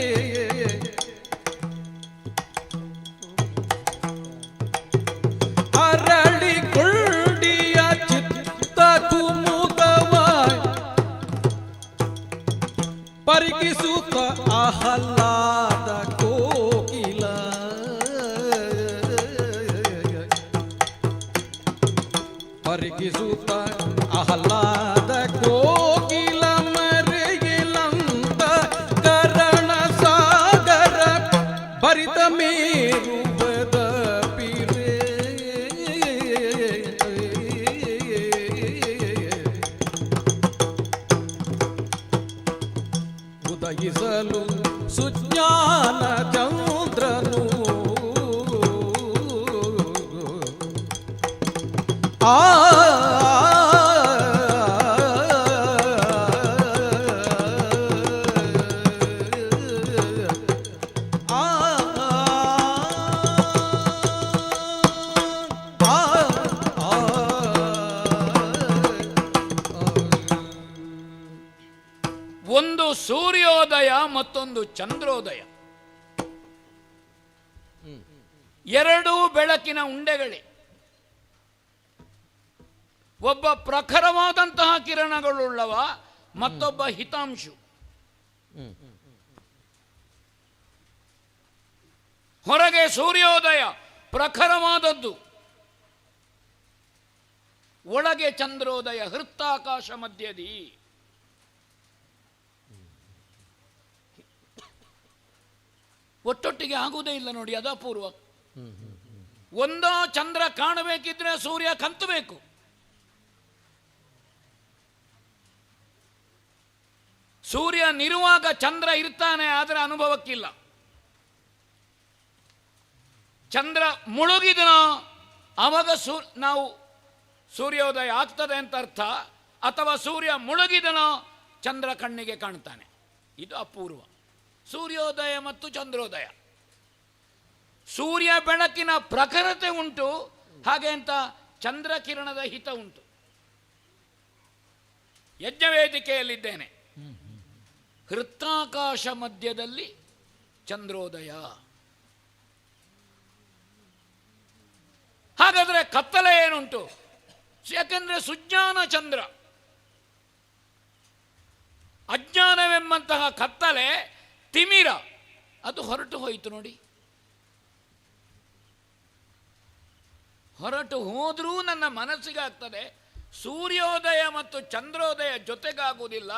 ಅರಳಿಕೊಳ್ಳಿಯ ಚಿತ್ತ ಕುಮುದವಾಯ್ ಪರಿಗಿಸುತ್ತ ಆಹ್ಲಾದ ಕೋಕಿಲ ಪರಿಗಿಸುತ್ತ ಆಹ್ಲಾದ ಕೋಕಿಲ ಮರೆಯಿಲಂತ ಕರಣ ಸಾಗರ ಭರಿತ ಮೇರುವದ ಪಿರೇ ಉದಯಿಸಲು ಸುಜ್ಞಾನ ಚಂದ್ರನು ಸೂರ್ಯೋದಯ ಮತ್ತೊಂದು ಚಂದ್ರೋದಯ. ಎರಡೂ ಬೆಳಕಿನ ಉಂಡೆಗಳೇ. ಒಬ್ಬ ಪ್ರಖರವಾದಂತಹ ಕಿರಣಗಳುಳ್ಳವ, ಮತ್ತೊಬ್ಬ ಹಿತಾಂಶು. ಹೊರಗೆ ಸೂರ್ಯೋದಯ ಪ್ರಖರವಾದದ್ದು, ಒಳಗೆ ಚಂದ್ರೋದಯ ಹೃತ್ತಾಕಾಶ ಮಧ್ಯದಿ. ಒಟ್ಟೊಟ್ಟಿಗೆ ಆಗುವುದೇ ಇಲ್ಲ ನೋಡಿ, ಅದು ಅಪೂರ್ವ. ಒಂದೋ ಚಂದ್ರ ಕಾಣಬೇಕಿದ್ರೆ ಸೂರ್ಯ ಕಂತಬೇಕು. ಸೂರ್ಯನಿರುವಾಗ ಚಂದ್ರ ಇರ್ತಾನೆ, ಆದರೆ ಅನುಭವಕ್ಕಿಲ್ಲ. ಚಂದ್ರ ಮುಳುಗಿದನೋ ಆವಾಗ ನಾವು ಸೂರ್ಯೋದಯ ಆಗ್ತದೆ ಅಂತ ಅರ್ಥ, ಅಥವಾ ಸೂರ್ಯ ಮುಳುಗಿದನೋ ಚಂದ್ರ ಕಣ್ಣಿಗೆ ಕಾಣ್ತಾನೆ. ಇದು ಅಪೂರ್ವ. ಸೂರ್ಯೋದಯ ಮತ್ತು ಚಂದ್ರೋದಯ. ಸೂರ್ಯ ಬೆಳಕಿನ ಪ್ರಖರತೆ ಉಂಟು, ಹಾಗೆ ಅಂತ ಚಂದ್ರ ಕಿರಣದ ಹಿತ ಉಂಟು. ಯಜ್ಞವೇದಿಕೆಯಲ್ಲಿದ್ದೇನೆ, ಹೃತ್ತಾಕಾಶ ಮಧ್ಯದಲ್ಲಿ ಚಂದ್ರೋದಯ. ಹಾಗಾದರೆ ಕತ್ತಲೆ ಏನುಂಟು? ಯಾಕೆಂದ್ರೆ ಸುಜ್ಞಾನ ಚಂದ್ರ, ಅಜ್ಞಾನವೆಂಬಂತಹ ಕತ್ತಲೆ ತಿಮಿರ ಅದು ಹೊರಟು ಹೋಯಿತು ನೋಡಿ. ಹೊರಟು ಹೋದರೂ ನನ್ನ ಮನಸ್ಸಿಗೆ ಆಗ್ತದೆ ಸೂರ್ಯೋದಯ ಮತ್ತು ಚಂದ್ರೋದಯ ಜೊತೆಗಾಗುವುದಿಲ್ಲ.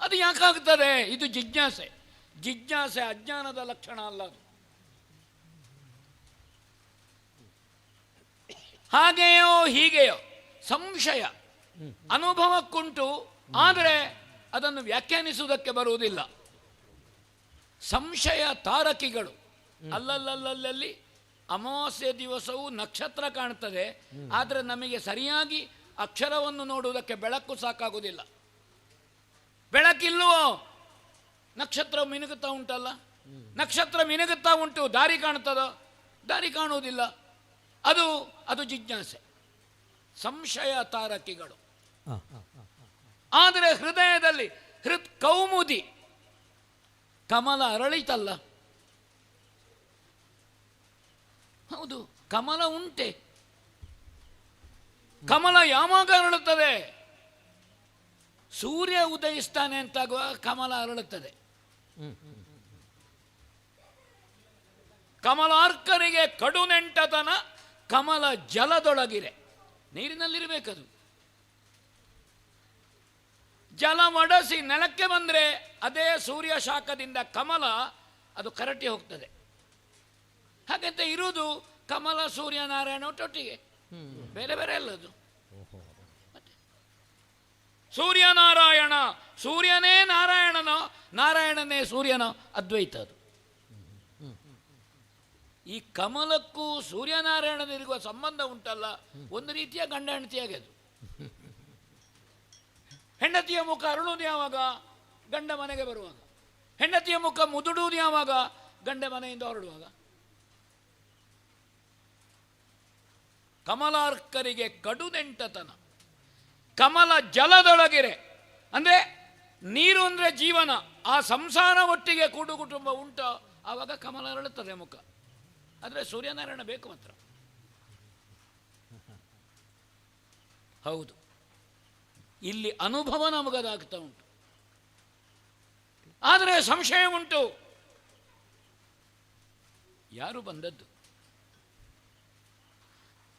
ಅದು ಯಾಕಾಗ್ತದೆ? ಇದು ಜಿಜ್ಞಾಸೆ. ಜಿಜ್ಞಾಸೆ ಅಜ್ಞಾನದ ಲಕ್ಷಣ ಅಲ್ಲ. ಅದು ಹಾಗೆಯೋ ಹೀಗೆಯೋ ಸಂಶಯ ಅನುಭವಕ್ಕುಂಟು, ಆದರೆ ಅದನ್ನು ವ್ಯಾಖ್ಯಾನಿಸುವುದಕ್ಕೆ ಬರುವುದಿಲ್ಲ. ಸಂಶಯ ತಾರಕಿಗಳು. ಅಲ್ಲಲ್ಲಿ ಅಮಾವಾಸ್ಯೆ ದಿವಸವೂ ನಕ್ಷತ್ರ ಕಾಣ್ತದೆ, ಆದರೆ ನಮಗೆ ಸರಿಯಾಗಿ ಅಕ್ಷರವನ್ನು ನೋಡುವುದಕ್ಕೆ ಬೆಳಕು ಸಾಕಾಗುವುದಿಲ್ಲ. ಬೆಳಕಿಲ್ವೋ ನಕ್ಷತ್ರ ಮಿನುಗುತ್ತಾ ಉಂಟಲ್ಲ, ನಕ್ಷತ್ರ ಮಿನುಗುತ್ತಾ ಉಂಟು, ದಾರಿ ಕಾಣ್ತದೋ? ದಾರಿ ಕಾಣುವುದಿಲ್ಲ. ಅದು ಜಿಜ್ಞಾಸೆ, ಸಂಶಯ ತಾರಕಿಗಳು. ಆದರೆ ಹೃದಯದಲ್ಲಿ ಕೌಮುದಿ ಕಮಲ ಅರಳಿತಲ್ಲ. ಹೌದು, ಕಮಲ ಉಂಟೆ. ಕಮಲ ಯಾವಾಗ ಅರಳುತ್ತದೆ? ಸೂರ್ಯ ಉದಯಿಸ್ತಾನೆ ಅಂತಾಗುವ ಕಮಲ ಅರಳುತ್ತದೆ. ಕಮಲಾರ್ಕರಿಗೆ ಕಡು ನೆಂಟತನ ಕಮಲ ಜಲದೊಳಗಿರೆ. ನೀರಿನಲ್ಲಿರಬೇಕದು. ಜಲ ಒಡಸಿ ನೆಲಕ್ಕೆ ಬಂದರೆ ಅದೇ ಸೂರ್ಯ ಶಾಖದಿಂದ ಕಮಲ ಅದು ಕರಟಿ ಹೋಗ್ತದೆ. ಹಾಗಂತ ಇರುವುದು ಕಮಲ ಸೂರ್ಯನಾರಾಯಣ ಒಟ್ಟೊಟ್ಟಿಗೆ, ಬೇರೆ ಬೇರೆ ಅಲ್ಲದು. ಸೂರ್ಯನಾರಾಯಣ, ಸೂರ್ಯನೇ ನಾರಾಯಣನೋ, ನಾರಾಯಣನೇ ಸೂರ್ಯನೋ, ಅದ್ವೈತ ಅದು. ಈ ಕಮಲಕ್ಕೂ ಸೂರ್ಯನಾರಾಯಣನಿರುವ ಸಂಬಂಧ ಉಂಟಲ್ಲ, ಒಂದು ರೀತಿಯ ಗಂಡ ಹೆಂಡತಿಯಾಗಿ ಅದು. ಹೆಂಡತಿಯ ಮುಖ ಅರಳುವುದು ಯಾವಾಗ? ಗಂಡ ಮನೆಗೆ ಬರುವಾಗ. ಹೆಂಡತಿಯ ಮುಖ ಮುದುಡುವುದು ಯಾವಾಗ? ಗಂಡ ಮನೆಯಿಂದ ಹೊರಡುವಾಗ. ಕಮಲಾರ್ಕರಿಗೆ ಕಡು ನೆಂಟತನ ಕಮಲ ಜಲದೊಳಗಿರೆ. ಅಂದರೆ ನೀರು ಅಂದರೆ ಜೀವನ. ಆ ಸಂಸಾರ ಒಟ್ಟಿಗೆ ಕೂಡು ಕುಟುಂಬ ಉಂಟು, ಆವಾಗ ಕಮಲ ಅರಳುತ್ತದೆ ಮುಖ. ಆದರೆ ಸೂರ್ಯನಾರಾಯಣ ಬೇಕು ಮಾತ್ರ. ಹೌದು, ಇಲ್ಲಿ ಅನುಭವ ನಮಗದಾಗ್ತಾ ಉಂಟು, ಆದರೆ ಸಂಶಯ ಉಂಟು. ಯಾರು ಬಂದದ್ದು?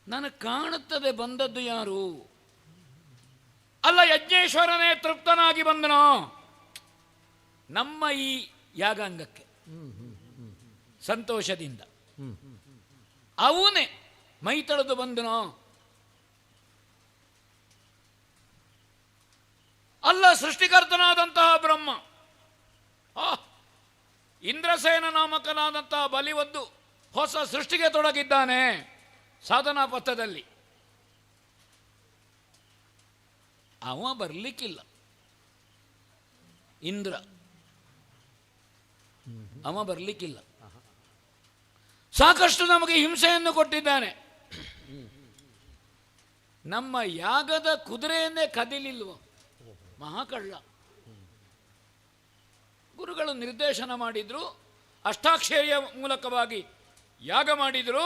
ನನಗೆ ಕಾಣುತ್ತದೆ ಬಂದದ್ದು ಯಾರು? ಅಲ್ಲ, ಯಜ್ಞೇಶ್ವರನೇ ತೃಪ್ತನಾಗಿ ಬಂದನೋ ನಮ್ಮ ಈ ಯಾಗಾಂಗಕ್ಕೆ ಸಂತೋಷದಿಂದ? ಅವನೇ ಮೈ ತಳೆದು ಬಂದನೋ? ಅಲ್ಲ, ಸೃಷ್ಟಿಕರ್ತನಾದಂತಹ ಬ್ರಹ್ಮ ಇಂದ್ರಸೇನ ನಾಮಕನಾದಂತಹ ಬಲಿವದ್ದು ಹೊಸ ಸೃಷ್ಟಿಗೆ ತೊಡಗಿದ್ದಾನೆ ಸಾಧನಾ ಪಥದಲ್ಲಿ. ಅವ ಬರಲಿಕ್ಕಿಲ್ಲ, ಇಂದ್ರ ಅವ ಬರಲಿಕ್ಕಿಲ್ಲ. ಸಾಕಷ್ಟು ನಮಗೆ ಹಿಂಸೆಯನ್ನು ಕೊಟ್ಟಿದ್ದಾನೆ. ನಮ್ಮ ಯಾಗದ ಕುದುರೆಯನ್ನೇ ಕದಿಲಿಲ್ವ? ಮಹಾಕಳ್ಳ. ಗುರುಗಳು ನಿರ್ದೇಶನ ಮಾಡಿದರು, ಅಷ್ಟಾಕ್ಷರಿಯ ಮೂಲಕವಾಗಿ ಯಾಗ ಮಾಡಿದರು.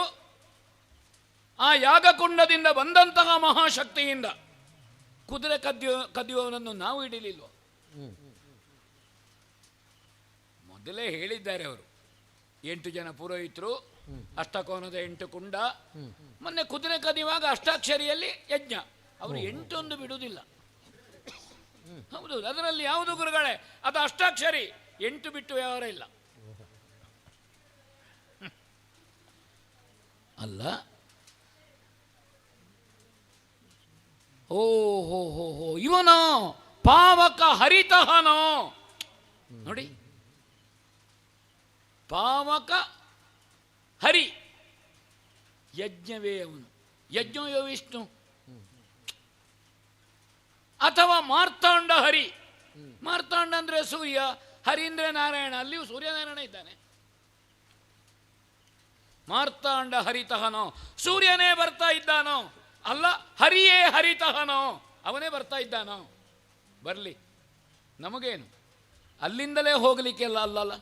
ಆ ಯಾಗಕುಂಡದಿಂದ ಬಂದಂತಹ ಮಹಾಶಕ್ತಿಯಿಂದ ಕುದುರೆ ಕದಿಯುವವನನ್ನು ನಾವು ಹಿಡಿಲಿಲ್ವ? ಮೊದಲೇ ಹೇಳಿದ್ದಾರೆ ಅವರು, 8 ಜನ ಪುರೋಹಿತರು, ಅಷ್ಟಕೋನದ 8 ಕುಂಡ. ಮೊನ್ನೆ ಕುದುರೆ ಕದಿಯುವಾಗ ಅಷ್ಟಾಕ್ಷರಿಯಲ್ಲಿ ಯಜ್ಞ, ಅವರು 8 ಬಿಡುವುದಿಲ್ಲ. ಹೌದು, ಅದರಲ್ಲಿ ಯಾವುದು ಗುರುಗಳೇ? ಅದು ಅಷ್ಟಾಕ್ಷರಿ, 8 ಬಿಟ್ಟು ವ್ಯವಹಾರ ಇಲ್ಲ. ಅಲ್ಲ, ಓ ಹೋ ಹೋ ಹೋ, ಇವನೋ ಪಾವಕ ಹರಿತಹನೋ ನೋಡಿ, ಪಾವಕ ಹರಿ, ಯಜ್ಞವೇ ಅವನು. ಯಜ್ಞವೋ ವಿಷ್ಣು ಅಥವಾ ಮಾರ್ತಾಂಡ ಹರಿ. ಮಾರ್ತಾಂಡ ಅಂದ್ರೆ ಸೂರ್ಯ, ಹರಿ ಅಂದ್ರೆ ನಾರಾಯಣ. ಅಲ್ಲಿಯೂ ಸೂರ್ಯನಾರಾಯಣ ಇದ್ದಾನೆ. ಮಾರ್ತಾಂಡ ಹರಿತಹನೋ, ಸೂರ್ಯನೇ ಬರ್ತಾ ಇದ್ದಾನೋ? ಅಲ್ಲ, ಹರಿಯೇ ಹರಿತಹನೋ, ಅವನೇ ಬರ್ತಾ ಇದ್ದಾನೋ? ಬರಲಿ, ನಮಗೇನು, ಅಲ್ಲಿಂದಲೇ ಹೋಗಲಿಕ್ಕೆ ಅಲ್ಲಲ್ಲ.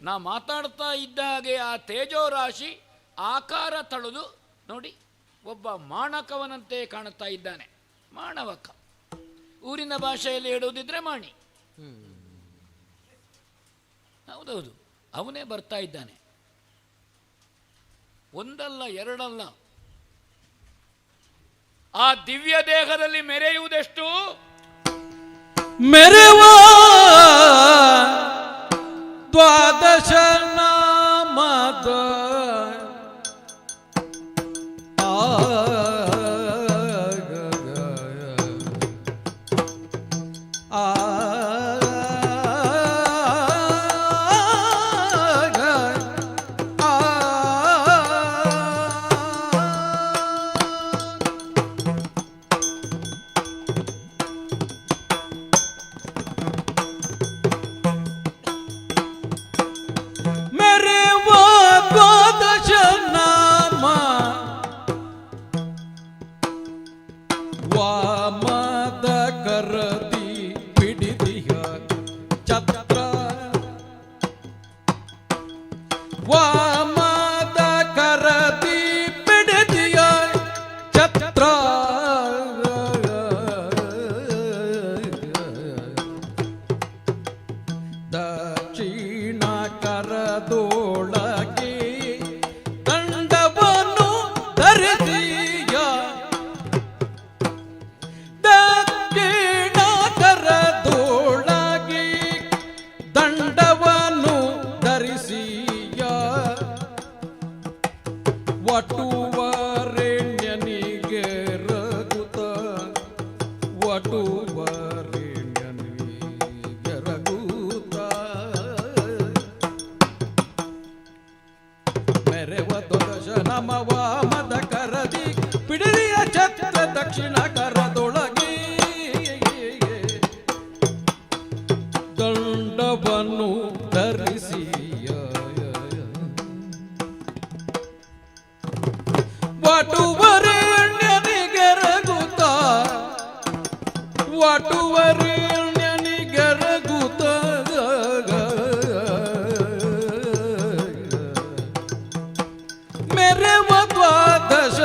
ನಾ ಮಾತಾಡ್ತಾ ಇದ್ದ ಹಾಗೆ ಆ ತೇಜೋರಾಶಿ ಆಕಾರ ತಳೆದು ನೋಡಿ, ಒಬ್ಬ ಮಾಣಕವನಂತೆ ಕಾಣುತ್ತಾ ಇದ್ದಾನೆ. ಮಾಣವಕ, ಊರಿನ ಭಾಷೆಯಲ್ಲಿ ಹೇಳುವುದಿದ್ರೆ ಮಾಣಿ. ಹೌದೌದು, ಅವನೇ ಬರ್ತಾ ಇದ್ದಾನೆ. ಒಂದಲ್ಲ ಎರಡಲ್ಲ, ಆ ದಿವ್ಯ ದೇಹದಲ್ಲಿ ಮೆರೆಯುವುದೆಷ್ಟು? ಮೆರೆವ ದ್ವಾದಶ ನಾಮದ ವಾಮದ ಕರದಿ ಪಿಡಿದಿಯ ಛತ್ರ, ವಾಮದ ಕರದಿ ಪಿಡಿದಿಯ ಛತ್ರ, ದಕ್ಷಿಣ ಕರದೊಳಗೆ ದಂಡವನ್ನು ಧರಿಸಿಯ, ದಕ್ಷಿಣ ಕರದೊಳಗೆ ದಂಡವನ್ನು ಧರಿಸಿಯ, ವಟುವರೆಣ್ಯನಿಗೆ ರಘುತ, ವಟುವರೆಣ್ಯನಿಗೆ ರಘುತ, ಮೆರೆವ ದ್ವಾದಶ ನಮವ ಮದ ಕರದಿ ಪಿಡಿರಿಯ ಛತ್ರ, ದಕ್ಷಿಣ ಕರದೊಳಗೆ ದಂಡವನ್ನು ಧರಿಸಿಯ, ವಟುವರೆಣ್ಯನಿಗೆ ರಘುತ, ವಟುವರೆಣ್ಯನಿಗೆ ರಘುತ, ಮೆರೆವ ದ್ವಾದಶ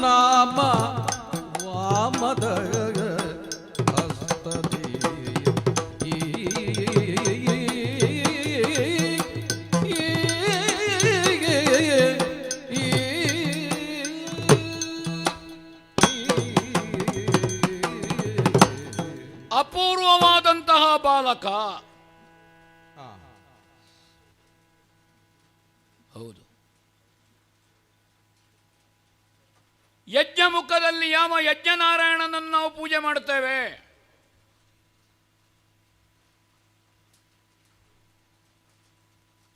ನಾಮ ವಾಮದ ಹಸ್ತದಿ, ಅಪೂರ್ವವಾದಂತಹ ಬಾಲಕ. ಹೌದು, ಯಜ್ಞ ಮುಖದಲ್ಲಿ ಯಾವ ಯಜ್ಞನಾರಾಯಣನನ್ನು ನಾವು ಪೂಜೆ ಮಾಡುತ್ತೇವೆ,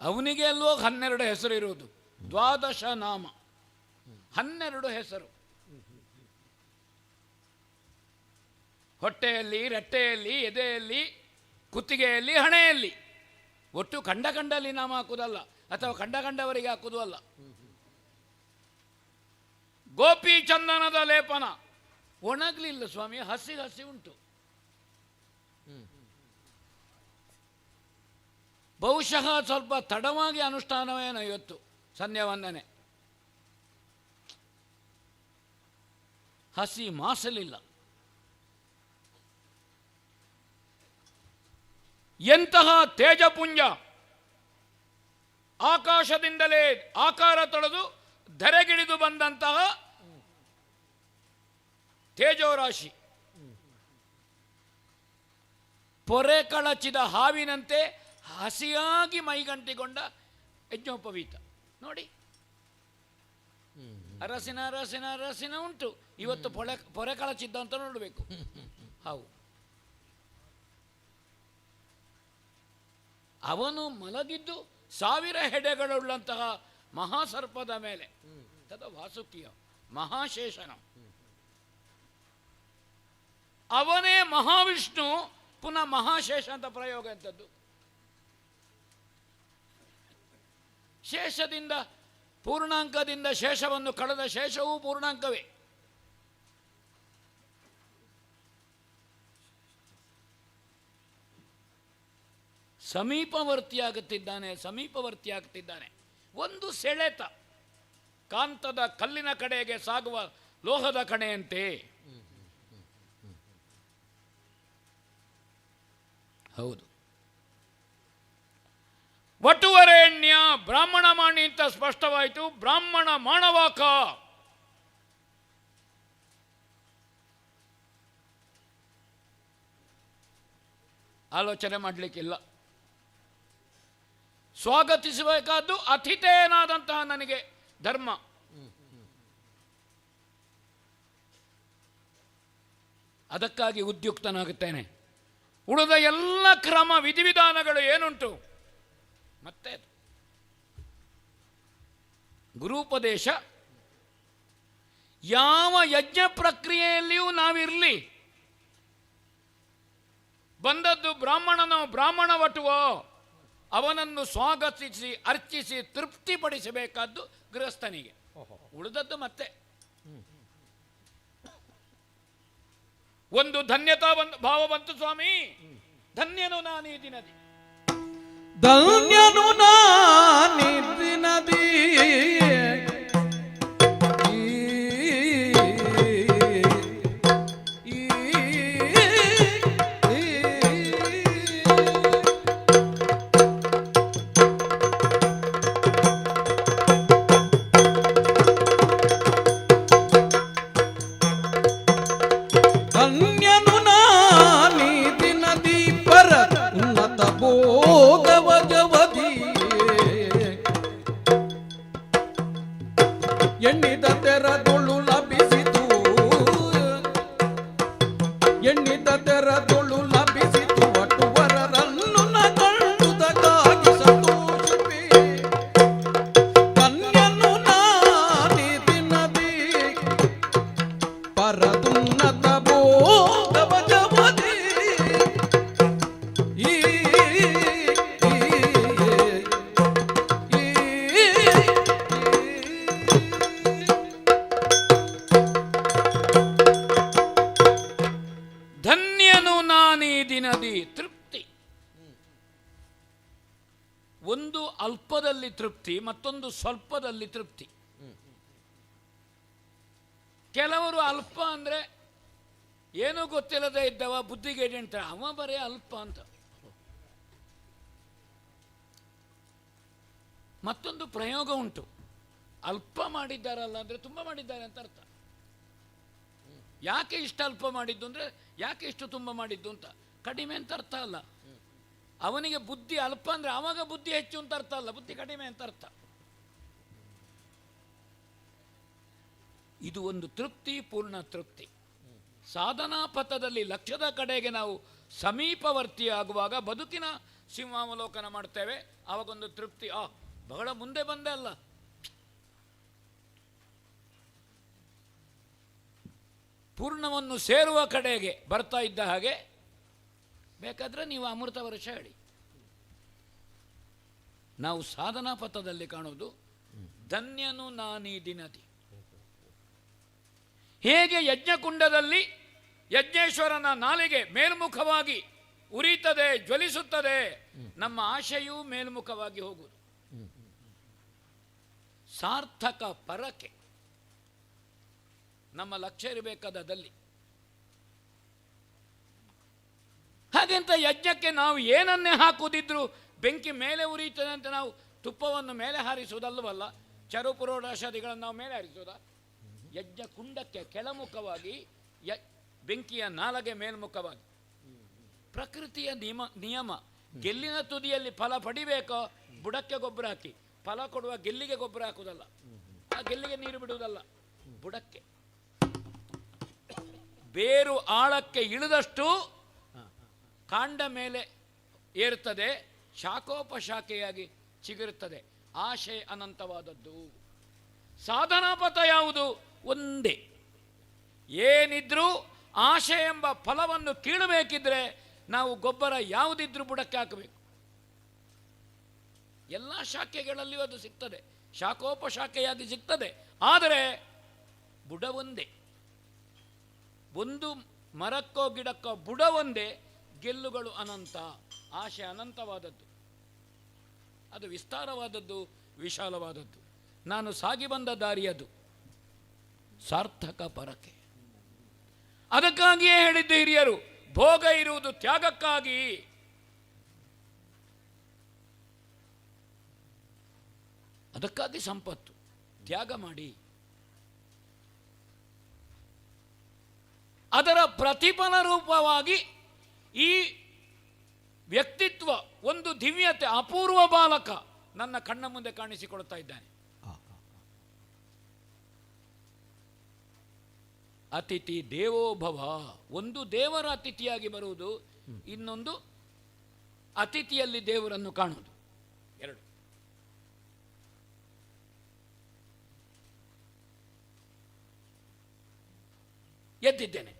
ಅವನಿಗೆ ಅಲ್ವೋ 12 ಹೆಸರು ಇರುವುದು. ದ್ವಾದಶ ನಾಮ, 12 ಹೆಸರು. ಹೊಟ್ಟೆಯಲ್ಲಿ, ರಟ್ಟೆಯಲ್ಲಿ, ಎದೆಯಲ್ಲಿ, ಕುತ್ತಿಗೆಯಲ್ಲಿ, ಹಣೆಯಲ್ಲಿ, ಒಟ್ಟು ಕಂಡಲ್ಲಿ ನಾಮ ಹಾಕುವುದಲ್ಲ, ಅಥವಾ ಕಂಡವರಿಗೆ ಹಾಕುವುದು ಅಲ್ಲ. ಗೋಪಿ ಚಂದನದ ಲೇಪನ ಒಣಗಲಿಲ್ಲ ಸ್ವಾಮಿ, ಹಸಿ ಹಸಿ ಉಂಟು. ಬಹುಶಃ ಸ್ವಲ್ಪ ತಡವಾಗಿ ಅನುಷ್ಠಾನವೇನೋ ಇವತ್ತು ಸಂಧ್ಯಾ ವಂದನೆ. ಹಸಿ ಮಾಸಲಿಲ್ಲ. ಎಂತಹ ತೇಜಪುಂಜ! ಆಕಾಶದಿಂದಲೇ ಆಕಾರ ತೊಳೆದು ಧರೆಗಿಳಿದು ಬಂದಂತಹ ತೇಜೋರಾಶಿ, ಪೊರೆ ಕಳಚಿದ ಹಾವಿನಂತೆ ಹಸಿಯಾಗಿ ಮೈಗಂಟಿಕೊಂಡ ಯಜ್ಞೋಪವೀತ ನೋಡಿ. ಅರಸಿನ ಅರಸಿನ ಅರಸಿನ ಉಂಟು, ಇವತ್ತು ಪೊರೆ ಕಳಚಿದ್ದ ಅಂತ ನೋಡಬೇಕು. ಹಾವು ಅವನು ಮಲಗಿದ್ದು 1000 ಹೆಡೆಗಳುಳ್ಳಂತಹ ಮಹಾಸರ್ಪದ ಮೇಲೆ. ತದ ವಾಸುಕಿಯ ಮಹಾಶೇಷನ. ಅವನೇ ಮಹಾವಿಷ್ಣು, ಪುನಃ ಮಹಾಶೇಷ ಅಂತ ಪ್ರಯೋಗ ಎಂಥದ್ದು. ಶೇಷದಿಂದ ಪೂರ್ಣಾಂಕದಿಂದ ಶೇಷವನ್ನು ಕಳೆದ ಶೇಷವೂ ಪೂರ್ಣಾಂಕವೇ. ಸಮೀಪವರ್ತಿಯಾಗುತ್ತಿದ್ದಾನೆ. ಒಂದು ಸೆಳೆತ ಕಾಂತದ ಕಲ್ಲಿನ ಕಡೆಗೆ ಸಾಗುವ ಲೋಹದ ಕಣೆಯಂತೆ. ಹೌದು, ವಟುವರೇಣ್ಯ ಬ್ರಾಹ್ಮಣ ಮಾಣಿ ಅಂತ ಸ್ಪಷ್ಟವಾಯಿತು. ಬ್ರಾಹ್ಮಣ ಮಾಣವಾಕ. ಆಲೋಚನೆ ಮಾಡಲಿಕ್ಕಿಲ್ಲ. ಸ್ವಾಗತಿಸಬೇಕಾದ್ದು ಅತಿಥೇಯನಾದಂತಹ ನನಗೆ ಧರ್ಮ. ಅದಕ್ಕಾಗಿ ಉದ್ಯುಕ್ತನಾಗುತ್ತೇನೆ. ಉಳಿದ ಎಲ್ಲ ಕ್ರಮ ವಿಧಿವಿಧಾನಗಳು ಏನುಂಟು ಮತ್ತೆ ಗುರುಪದೇಶ. ಯಾವ ಯಜ್ಞ ಪ್ರಕ್ರಿಯೆಯಲ್ಲಿಯೂ ನಾವಿರಲಿ, ಬಂದದ್ದು ಬ್ರಾಹ್ಮಣ ವಟುವೋ ಅವನನ್ನು ಸ್ವಾಗತಿಸಿ ಅರ್ಚಿಸಿ ತೃಪ್ತಿಪಡಿಸಬೇಕಾದ್ದು ಗೃಹಸ್ಥನಿಗೆ. ಉಳಿದದ್ದು ಮತ್ತೆ ಒಂದು ಧನ್ಯತಾ ಭಾವ ಬಂತು. ಸ್ವಾಮಿ, ಧನ್ಯನು ನಾನೀ ದಿನದಿ, ಧನ್ಯನು ನಾನೀ ದಿನದಿ, ಧನ್ಯನು ನಾನೀ ದಿನದಿ ಪರ ಉನ್ನತ ಭೋಗವ ಜವದಿ, ಎಣ್ಣಿದ ತೆರದೊಳು ಲಭಿಸಿತು, ಎಣ್ಣಿದ ತೆರದೊಳು ಲಭಿಸಿತು. ವಟುವರರನ್ನು ಕಂಡುದಕ್ಕಾಗಿ ಸಂತೋಷಿಪೆ. ಧನ್ಯನು ನಾನೀ ದಿನದಿ ಪರದುನ್ನತ ಭೋಗವ ಜವದಿ, ಧನ್ಯನು ನಾನೀ ದಿನದಿ. ತೃಪ್ತಿ. ಒಂದು ಅಲ್ಪದಲ್ಲಿ ತೃಪ್ತಿ, ಮತ್ತೊಂದು ಸ್ವಲ್ಪದಲ್ಲಿ ತೃಪ್ತಿ. ಕೆಲವರು ಅಲ್ಪ ಅಂದರೆ ಏನೂ ಗೊತ್ತಿಲ್ಲದೆ ಇದ್ದವ ಬುದ್ಧಿಗೇಡಿ ಅಂತ, ಅವ ಬರೇ ಅಲ್ಪ ಅಂತ. ಮತ್ತೊಂದು ಪ್ರಯೋಗ ಉಂಟು, ಅಲ್ಪ ಮಾಡಿದ್ದಾರಲ್ಲ ಅಂದರೆ ತುಂಬ ಮಾಡಿದ್ದಾರೆ ಅಂತ ಅರ್ಥ. ಯಾಕೆ ಇಷ್ಟು ಅಲ್ಪ ಮಾಡಿದ್ದು ಅಂದರೆ ಯಾಕೆ ಇಷ್ಟು ತುಂಬ ಮಾಡಿದ್ದು ಅಂತ, ಕಡಿಮೆ ಅಂತ ಅರ್ಥ ಅಲ್ಲ. ಅವನಿಗೆ ಬುದ್ಧಿ ಅಲ್ಪ ಅಂದರೆ ಆವಾಗ ಬುದ್ಧಿ ಹೆಚ್ಚು ಅಂತ ಅರ್ಥ ಅಲ್ಲ, ಬುದ್ಧಿ ಕಡಿಮೆ ಅಂತ ಅರ್ಥ. ಇದು ಒಂದು ತೃಪ್ತಿ, ಪೂರ್ಣ ತೃಪ್ತಿ. ಸಾಧನಾ ಪಥದಲ್ಲಿ ಲಕ್ಷ್ಯದ ಕಡೆಗೆ ನಾವು ಸಮೀಪವರ್ತಿಯಾಗುವಾಗ ಬದುಕಿನ ಸಿಂಹಾವಲೋಕನ ಮಾಡ್ತೇವೆ. ಆವಾಗೊಂದು ತೃಪ್ತಿ. ಬಹಳ ಮುಂದೆ ಬಂದೆ ಅಲ್ಲ. ಪೂರ್ಣವನ್ನು ಸೇರುವ ಕಡೆಗೆ ಬರ್ತಾ ಇದ್ದ ಹಾಗೆ ಬೇಕಾದರೆ ನೀವು ಅಮೃತ ವರ್ಷ ಹೇಳಿ. ನಾವು ಸಾಧನಾ ಪಥದಲ್ಲಿ ಕಾಣುವುದು ಧನ್ಯನು ನಾನೀ ದಿನದಿ. ಹೇಗೆ ಯಜ್ಞಕುಂಡದಲ್ಲಿ ಯಜ್ಞೇಶ್ವರನ ನಾಲಿಗೆ ಮೇಲ್ಮುಖವಾಗಿ ಉರಿತದೆ, ಜ್ವಲಿಸುತ್ತದೆ. ನಮ್ಮ ಆಶೆಯೂ ಮೇಲ್ಮುಖವಾಗಿ ಹೋಗುವುದು. ಸಾರ್ಥಕ ಪರಕೆ ನಮ್ಮ ಲಕ್ಷ್ಯ ಇರಬೇಕಾದಲ್ಲಿ. ಹಾಗೆಂತ ಯಜ್ಞಕ್ಕೆ ನಾವು ಏನನ್ನೇ ಹಾಕುವುದಿದ್ರು ಬೆಂಕಿ ಮೇಲೆ ಉರಿಯುತ್ತದೆ ಅಂತ ನಾವು ತುಪ್ಪವನ್ನು ಮೇಲೆ ಹಾರಿಸುವುದಲ್ಲವಲ್ಲ, ಚರುಪುರೋಡಾಶಾದಿಗಳನ್ನು ನಾವು ಮೇಲೆ ಹಾರಿಸುವುದ? ಯಜ್ಞ ಕುಂಡಕ್ಕೆ ಕೆಳಮುಖವಾಗಿ, ಬೆಂಕಿಯ ನಾಲಗೆ ಮೇಲ್ಮುಖವಾಗಿ. ಪ್ರಕೃತಿಯ ನಿಯಮ. ಗೆಲ್ಲಿನ ತುದಿಯಲ್ಲಿ ಫಲ ಪಡಿಬೇಕೋ ಬುಡಕ್ಕೆ ಗೊಬ್ಬರ ಹಾಕಿ, ಫಲ ಕೊಡುವ ಗೆಲ್ಲಿಗೆ ಗೊಬ್ಬರ ಹಾಕುವುದಲ್ಲ, ಆ ಗೆಲ್ಲಿಗೆ ನೀರು ಬಿಡುವುದಲ್ಲ, ಬುಡಕ್ಕೆ. ಬೇರು ಆಳಕ್ಕೆ ಇಳಿದಷ್ಟು ಕಾಂಡ ಮೇಲೆ ಏರುತ್ತದೆ, ಶಾಖೋಪಶಾಖೆಯಾಗಿ ಚಿಗುರುತ್ತದೆ. ಆಶೆ ಅನಂತವಾದದ್ದು. ಸಾಧನಾಪಥ ಯಾವುದು? ಒಂದೇ. ಏನಿದ್ರೂ ಆಶೆ ಎಂಬ ಫಲವನ್ನು ಕೀಳಬೇಕಿದ್ರೆ ನಾವು ಗೊಬ್ಬರ ಯಾವುದಿದ್ರೂ ಬುಡಕ್ಕೆ ಹಾಕಬೇಕು. ಎಲ್ಲ ಶಾಖೆಗಳಲ್ಲಿಯೂ ಅದು ಸಿಗ್ತದೆ, ಶಾಖೋಪಶಾಖೆಯಾಗಿ ಸಿಗ್ತದೆ. ಆದರೆ ಬುಡ ಒಂದೇ. ಒಂದು ಮರಕ್ಕೋ ಗಿಡಕ್ಕೋ ಬುಡ ಒಂದೇ, ಗೆಲ್ಲುಗಳು ಅನಂತ. ಆಶೆ ಅನಂತವಾದದ್ದು, ಅದು ವಿಸ್ತಾರವಾದದ್ದು, ವಿಶಾಲವಾದದ್ದು. ನಾನು ಸಾಗಿ ಬಂದ ದಾರಿಯದು ಸಾರ್ಥಕ ಪರಕೆ. ಅದಕ್ಕಾಗಿಯೇ ಹೇಳಿದ್ದು ಹಿರಿಯರು, ಭೋಗ ಇರುವುದು ತ್ಯಾಗಕ್ಕಾಗಿ. ಅದಕ್ಕಾಗಿ ಸಂಪತ್ತು ತ್ಯಾಗ ಮಾಡಿ. ಅದರ ಪ್ರತಿಫಲ ರೂಪವಾಗಿ ಈ ವ್ಯಕ್ತಿತ್ವ, ಒಂದು ದಿವ್ಯತೆ, ಅಪೂರ್ವ ಬಾಲಕ ನನ್ನ ಕಣ್ಣ ಮುಂದೆ ಕಾಣಿಸಿಕೊಳ್ತಾ ಇದ್ದಾನೆ. ಅತಿಥಿ ದೇವೋಭವ. ಒಂದು ದೇವರ ಅತಿಥಿಯಾಗಿ ಬರುವುದು, ಇನ್ನೊಂದು ಅತಿಥಿಯಲ್ಲಿ ದೇವರನ್ನು ಕಾಣುವುದು. ಎರಡು. ಎದ್ದಿದ್ದೇನೆ.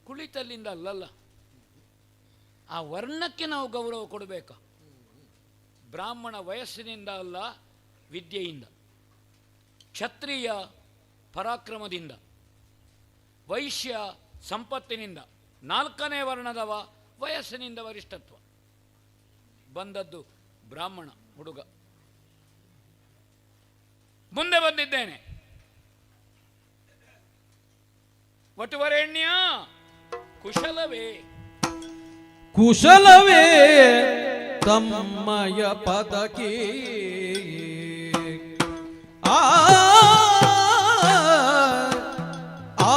ಕುಳಿತಲ್ಲಿಂದ ಅಲ್ಲಲ್ಲ, ಆ ವರ್ಣಕ್ಕೆ ನಾವು ಗೌರವ ಕೊಡಬೇಕು. ಬ್ರಾಹ್ಮಣ ವಯಸ್ಸಿನಿಂದ ಅಲ್ಲ, ವಿದ್ಯೆಯಿಂದ. ಕ್ಷತ್ರಿಯ ಪರಾಕ್ರಮದಿಂದ, ವೈಶ್ಯ ಸಂಪತ್ತಿನಿಂದ, ನಾಲ್ಕನೇ ವರ್ಣದವ ವಯಸ್ಸಿನಿಂದ ವರಿಷ್ಠತ್ವ. ಬಂದದ್ದು ಬ್ರಾಹ್ಮಣ ಹುಡುಗ. ಮುಂದೆ ಬಂದಿದ್ದೇನೆ. ವಟುವರೇಣ್ಯ, ಕುಶಲವೇ? ಕುಶಲವೇ ತಮ್ಮಯ ಪದಕಿ. ಆ ಆ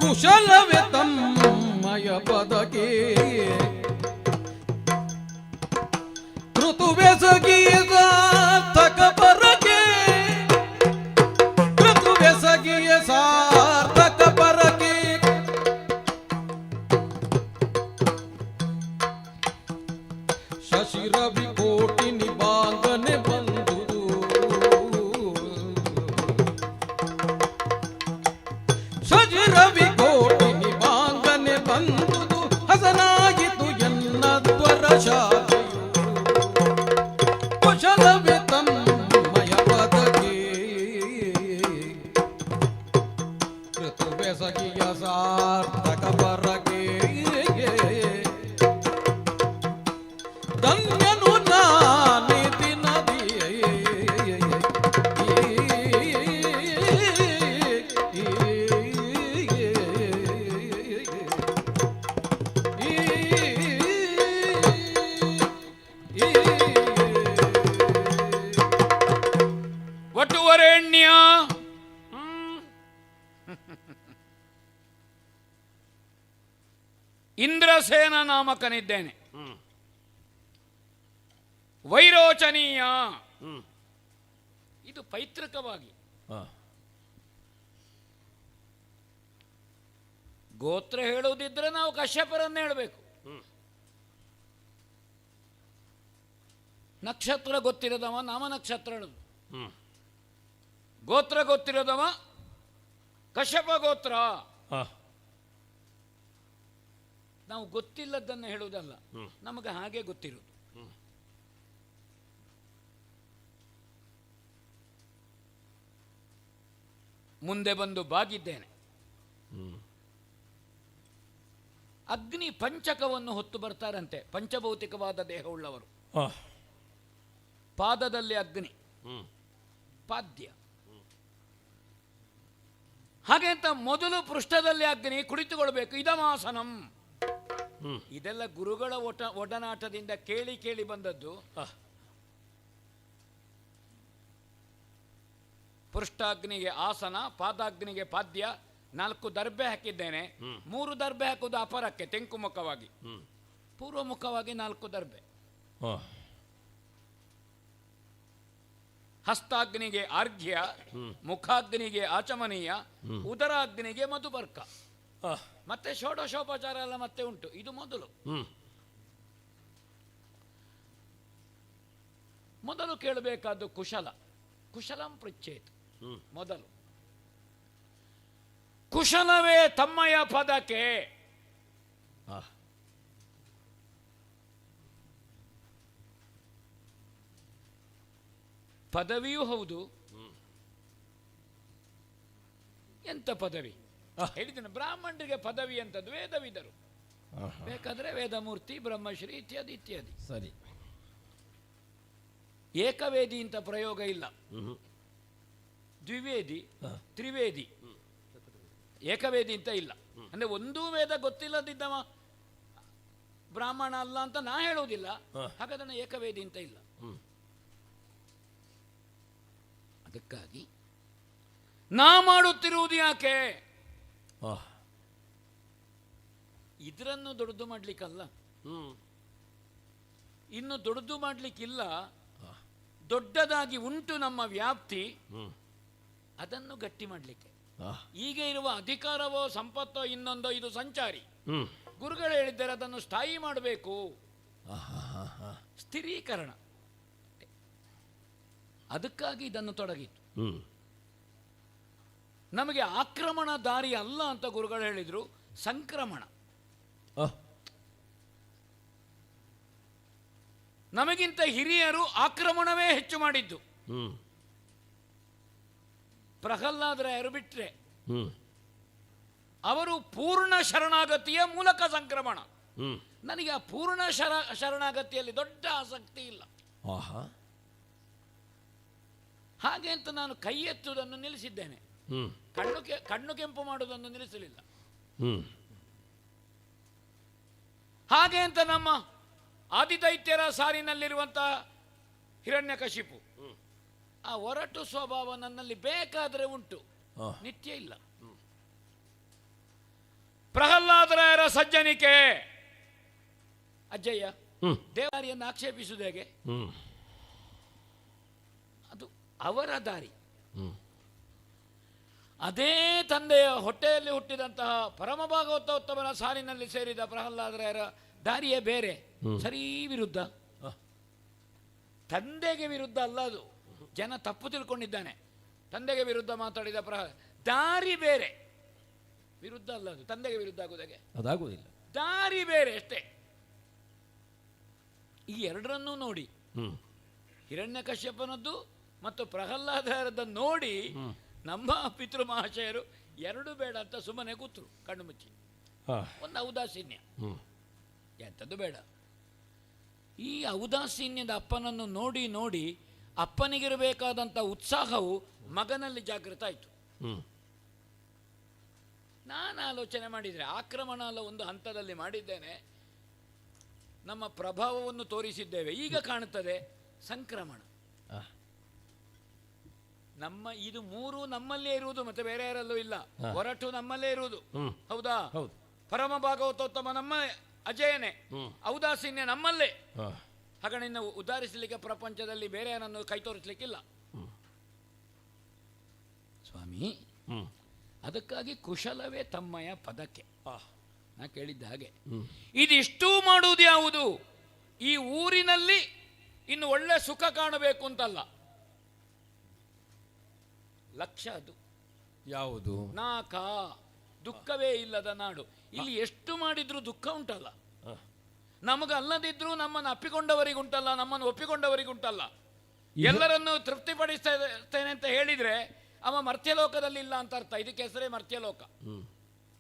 ಕುಶಲವೇ ತಮ್ಮಯ ಪದಕಿ. ಋತುವೆಸಗಿಯ ಸಾರ್ಥಕ ಪರಕೆ. ಋತುವೆಸಗಿಯ ಸಾರ್ಥಕ ಪರಕೆ. ಶಶಿರವಿ ಕೋಟಿ ನಿಬಾಂಗನೆ ಬಂದುದು. ಶಶಿರವಿ ಕೋಟಿ ನಿಬಾಂಗನೆ ಬಂದುದು. ಹಸನಾಯಿತು ಎನ್ನದ್ವರ ಶಾಖೆಯು. ಕುಶಲವೇ ತಮ್ಮಯ ಪದಕಿ. ಋತುವೆಸಗಿಯ ಸಾರ್ಥಕ ಪರಕೆ. ಧನ್ಯನು ನಾನಿ ದಿನದಿಯೇ. ವಟುವರೇಣ್ಯ, ಇಂದ್ರಸೇನ ನಾಮಕನಿದ್ದೇನೆ. ವೈರೋಚನೀಯ, ಇದು ಪೈತೃಕವಾಗಿ. ಗೋತ್ರ ಹೇಳುವುದಿದ್ರೆ ನಾವು ಕಶ್ಯಪರನ್ನು ಹೇಳಬೇಕು. ನಕ್ಷತ್ರ ಗೊತ್ತಿರದವ ನಾಮ ನಕ್ಷತ್ರ ಹೇಳುದು. ಗೋತ್ರ ಗೊತ್ತಿರೋದವ ಕಶ್ಯಪ ಗೋತ್ರ. ನಾವು ಗೊತ್ತಿಲ್ಲದನ್ನು ಹೇಳುವುದಲ್ಲ, ನಮಗೆ ಹಾಗೆ ಗೊತ್ತಿರುವುದು. ಮುಂದೆ ಬಂದು ಬಾಗಿದ್ದೇನೆ. ಅಗ್ನಿ ಪಂಚಕವನ್ನು ಹೊತ್ತು ಬರ್ತಾರಂತೆ, ಪಂಚಭೌತಿಕವಾದ ದೇಹವುಳ್ಳವರು. ಪಾದದಲ್ಲಿ ಅಗ್ನಿ, ಪಾದ್ಯ. ಹಾಗೆ ಅಂತ ಮೊದಲು ಪೃಷ್ಠದಲ್ಲಿ ಅಗ್ನಿ, ಕುಳಿತುಕೊಳ್ಬೇಕು. ಇದಮಾಸನಂ. ಇದೆಲ್ಲ ಗುರುಗಳ ಒಡನಾಟದಿಂದ ಕೇಳಿ ಕೇಳಿ ಬಂದದ್ದು. ಪೃಷ್ಠಾಗ್ನಿಗೆ ಆಸನ, ಪಾದಾಗ್ನಿಗೆ ಪಾದ್ಯ. 4 ದರ್ಬೆ ಹಾಕಿದ್ದೇನೆ. 3 ದರ್ಬೆ ಹಾಕುವುದು ಅಪರಕ್ಕೆ, ತೆಂಕುಮುಖವಾಗಿ. ಪೂರ್ವಮುಖವಾಗಿ 4 ದರ್ಬೆ. ಹಸ್ತಾಗ್ನಿಗೆ ಆರ್ಘ್ಯ, ಮುಖಾಗ್ನಿಗೆ ಆಚಮನೀಯ, ಉದರಾಗ್ನಿಗೆ ಮಧುಬರ್ಕ. ಮತ್ತೆ ಷೋಡಶೋಪಚಾರ ಎಲ್ಲ ಮತ್ತೆ ಉಂಟು. ಇದು ಮೊದಲು ಕೇಳಬೇಕಾದ್ದು ಕುಶಲ. ಕುಶಲಂ ಪೃಚ್ಛೇತ್. ಮೊದಲು ಕುಶಲವೇ ತಮ್ಮಯ ಪದಕ್ಕೆ. ಪದವಿಯೂ ಹೌದು. ಎಂತ ಪದವಿ ಹೇಳಿದ್ದೇನೆ, ಬ್ರಾಹ್ಮಣರಿಗೆ ಪದವಿ ಅಂತದ್ದು ವೇದವಿದರು. ಬೇಕಾದ್ರೆ ವೇದಮೂರ್ತಿ, ಬ್ರಹ್ಮಶ್ರೀ ಇತ್ಯಾದಿ ಇತ್ಯಾದಿ. ಸರಿ. ಏಕವೇದಿ ಅಂತ ಪ್ರಯೋಗ ಇಲ್ಲ. ದ್ವಿವೇದಿ, ತ್ರಿವೇದಿ, ಏಕವೇದಿ ಅಂತ ಇಲ್ಲ. ಅಂದ್ರೆ ಒಂದೂ ವೇದ ಗೊತ್ತಿಲ್ಲದಿದ್ದವ ಬ್ರಾಹ್ಮಣ ಅಲ್ಲ ಅಂತ ನಾ ಹೇಳುವುದಿಲ್ಲ. ಹಾಗಾದ್ರೆ ಏಕವೇದಿ ಅಂತ ಇಲ್ಲ. ಅದಕ್ಕಾಗಿ ನಾ ಮಾಡುತ್ತಿರುವುದು ಯಾಕೆ? ಇದರನ್ನು ದೊಡ್ಡದು ಮಾಡ್ಲಿಕ್ಕಲ್ಲ, ಇನ್ನು ದೊಡ್ಡದು ಮಾಡ್ಲಿಕ್ಕಿಲ್ಲ. ದೊಡ್ಡದಾಗಿ ಉಂಟು ನಮ್ಮ ವ್ಯಾಪ್ತಿ, ಅದನ್ನು ಗಟ್ಟಿ ಮಾಡಲಿಕ್ಕೆ. ಈಗ ಇರುವ ಅಧಿಕಾರವೋ ಸಂಪತ್ತೋ ಇನ್ನೊಂದೋ ಇದು ಸಂಚಾರಿ. ಗುರುಗಳು ಹೇಳಿದ್ದಾರೆ ಅದನ್ನು ಸ್ಥಾಯಿ ಮಾಡಬೇಕು. ಸ್ಥಿರೀಕರಣ. ಅದಕ್ಕಾಗಿ ಇದನ್ನು ತೊಡಗಿತು. ನಮಗೆ ಆಕ್ರಮಣ ದಾರಿ ಅಲ್ಲ ಅಂತ ಗುರುಗಳು ಹೇಳಿದ್ರು, ಸಂಕ್ರಮಣ. ನಮಗಿಂತ ಹಿರಿಯರು ಆಕ್ರಮಣವೇ ಹೆಚ್ಚು ಮಾಡಿದ್ದು. ಪ್ರಹ್ಲಾದರಾಯರು ಬಿಟ್ರೆ ಅವರು ಪೂರ್ಣ ಶರಣಾಗತಿಯ ಮೂಲಕ ಸಂಕ್ರಮಣ. ನನಗೆ ಆ ಪೂರ್ಣ ಶರಣಾಗತಿಯಲ್ಲಿ ದೊಡ್ಡ ಆಸಕ್ತಿ ಇಲ್ಲ. ಹಾಗೆ ಅಂತ ನಾನು ಕೈ ಎತ್ತುವುದನ್ನು ನಿಲ್ಲಿಸಿದ್ದೇನೆ, ಕಣ್ಣು ಕೆಂಪು ಮಾಡುವುದನ್ನು ನಿಲ್ಲಿಸಲಿಲ್ಲ. ಹಾಗೆ ಅಂತ ನಮ್ಮ ಆದಿದೈತ್ಯರ ಸಾರಿನಲ್ಲಿರುವಂತಹ ಹಿರಣ್ಯಕಶಿಪು, ಆ ಒರಟು ಸ್ವಭಾವ ನನ್ನಲ್ಲಿ ಬೇಕಾದರೆ ಉಂಟು, ನಿತ್ಯ ಇಲ್ಲ. ಪ್ರಹ್ಲಾದರಾಯರ ಸಜ್ಜನಿಕೆ, ಅಜ್ಜಯ್ಯ ದೇವರಿಯನ್ನು ಆಕ್ಷೇಪಿಸುವುದು ಹೇಗೆ? ಅದು ಅವರ ದಾರಿ. ಅದೇ ತಂದೆಯ ಹೊಟ್ಟೆಯಲ್ಲಿ ಹುಟ್ಟಿದಂತಹ ಪರಮ ಭಾಗವತೋತ್ತಮನ ಸಾಲಿನಲ್ಲಿ ಸೇರಿದ ಪ್ರಹ್ಲಾದರಾಯರ ದಾರಿಯೇ ಬೇರೆ, ಸರಿ ವಿರುದ್ಧ. ತಂದೆಗೆ ವಿರುದ್ಧ ಅಲ್ಲ ಅದು, ಜನ ತಪ್ಪು ತಿಳ್ಕೊಂಡಿದ್ದಾನೆ. ತಂದೆಗೆ ವಿರುದ್ಧ ಮಾತಾಡಿದ ದಾರಿ ಬೇರೆ, ವಿರುದ್ಧ ಅಲ್ಲ ಅದು. ತಂದೆಗೆ ವಿರುದ್ಧ ಆಗುವುದಾಗೆ ಅದಾಗುವುದಿಲ್ಲ, ದಾರಿ ಬೇರೆ ಅಷ್ಟೇ. ಈ ಎರಡರನ್ನೂ ನೋಡಿ, ಹಿರಣ್ಯಕಶ್ಯಪನದ್ದು ಮತ್ತು ಪ್ರಹ್ಲಾದರದನ್ನು ನೋಡಿ ನಮ್ಮ ಪಿತೃ ಮಹಾಶಯರು ಎರಡು ಬೇಡ ಅಂತ ಸುಮ್ಮನೆ ಕೂತರು ಕಣ್ಣು ಮುಚ್ಚಿ. ಒಂದು ಔದಾಸೀನ್ಯ, ಎಂಥದ್ದು ಬೇಡ. ಈ ಔದಾಸೀನ್ಯದ ಅಪ್ಪನನ್ನು ನೋಡಿ ನೋಡಿ ಅಪ್ಪನಿಗಿರಬೇಕಾದಂಥ ಉತ್ಸಾಹವು ಮಗನಲ್ಲಿ ಜಾಗೃತ ಆಯಿತು. ನಾನು ಆಲೋಚನೆ ಮಾಡಿದರೆ ಆಕ್ರಮಣ ಅಲ್ಲ, ಒಂದು ಹಂತದಲ್ಲಿ ಮಾಡಿದ್ದೇನೆ, ನಮ್ಮ ಪ್ರಭಾವವನ್ನು ತೋರಿಸಿದ್ದೇವೆ. ಈಗ ಕಾಣುತ್ತದೆ ಸಂಕ್ರಮಣ. ನಮ್ಮ ಇದು ಮೂರು ನಮ್ಮಲ್ಲೇ ಇರುವುದು, ಮತ್ತೆ ಬೇರೆ ಯಾರಲ್ಲೂ ಇಲ್ಲ. ಹೊರಟು ನಮ್ಮಲ್ಲೇ ಇರುವುದು, ಹೌದಾ? ಪರಮ ಭಾಗವತೋತ್ತಮ ನಮ್ಮ ಅಜಯನೇ, ಔದಾಸೀನ್ಯ ನಮ್ಮಲ್ಲೇ. ಹಾಗಾಗಿ ನಾವು ಉದ್ಧಾರಿಸಲಿಕ್ಕೆ ಪ್ರಪಂಚದಲ್ಲಿ ಬೇರೆ ಯಾರನ್ನು ಕೈ ತೋರಿಸಲಿಕ್ಕಿಲ್ಲ ಸ್ವಾಮಿ. ಅದಕ್ಕಾಗಿ ಕುಶಲವೇ ತಮ್ಮಯ ಪದಕ್ಕೆ. ನಾ ಕೇಳಿದ್ದ ಹಾಗೆ ಇದಿಷ್ಟೂ ಮಾಡುವುದು ಯಾವುದು? ಈ ಊರಿನಲ್ಲಿ ಇನ್ನು ಒಳ್ಳೆ ಸುಖ ಕಾಣಬೇಕು ಅಂತಲ್ಲ, ಲಕ್ಷ ಅದು ಯಾವುದು? ನಾಕ ದುಃಖವೇ ಇಲ್ಲದ ನಾಡು. ಇಲ್ಲಿ ಎಷ್ಟು ಮಾಡಿದ್ರು ದುಃಖ ಉಂಟಲ್ಲ. ನಮಗಲ್ಲದಿದ್ರು ನಮ್ಮನ್ನು ಅಪ್ಪಿಕೊಂಡವರಿಗುಂಟಲ್ಲ, ನಮ್ಮನ್ನು ಒಪ್ಪಿಕೊಂಡವರಿಗುಂಟಲ್ಲ. ಎಲ್ಲರನ್ನು ತೃಪ್ತಿಪಡಿಸ್ತೇನೆ ಅಂತ ಹೇಳಿದ್ರೆ ಅವ ಮರ್ತ್ಯಲೋಕದಲ್ಲಿ ಇಲ್ಲ ಅಂತ ಅರ್ಥ. ಇದಕ್ಕೆ ಹೆಸರೇ ಮರ್ತ್ಯಲೋಕ.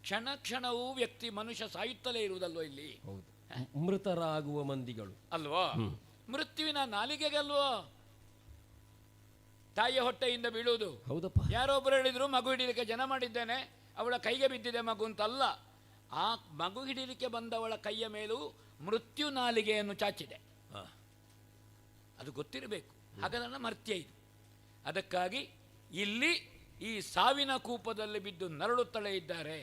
ಕ್ಷಣ ಕ್ಷಣವೂ ವ್ಯಕ್ತಿ ಮನುಷ್ಯ ಸಾಯುತ್ತಲೇ ಇರುವುದಲ್ವ ಇಲ್ಲಿ. ಮೃತರಾಗುವ ಮಂದಿಗಳು ಅಲ್ವಾ? ಮೃತ್ಯುವಿನ ನಾಲಿಗೆಗಲ್ವೋ ತಾಯಿಯ ಹೊಟ್ಟೆಯಿಂದ ಬೀಳುವುದು. ಹೌದಪ್ಪ. ಯಾರೊಬ್ಬರು ಹೇಳಿದ್ರು ಮಗು ಹಿಡಿಲಿಕ್ಕೆ ಜನ ಮಾಡಿದ್ದೇನೆ, ಅವಳ ಕೈಗೆ ಬಿದ್ದಿದೆ ಮಗು ಅಂತಲ್ಲ. ಆ ಮಗು ಹಿಡಿಲಿಕ್ಕೆ ಬಂದವಳ ಕೈಯ ಮೇಲೂ ಮೃತ್ಯು ನಾಲಿಗೆಯನ್ನು ಚಾಚಿದೆ. ಅದು ಗೊತ್ತಿರಬೇಕು. ಹಾಗಾದ್ರೆ ಮರ್ತ್ಯ ಇದು. ಅದಕ್ಕಾಗಿ ಇಲ್ಲಿ ಈ ಸಾವಿನ ಕೂಪದಲ್ಲಿ ಬಿದ್ದು ನರಳುತ್ತಲೇ ಇದ್ದಾರೆ.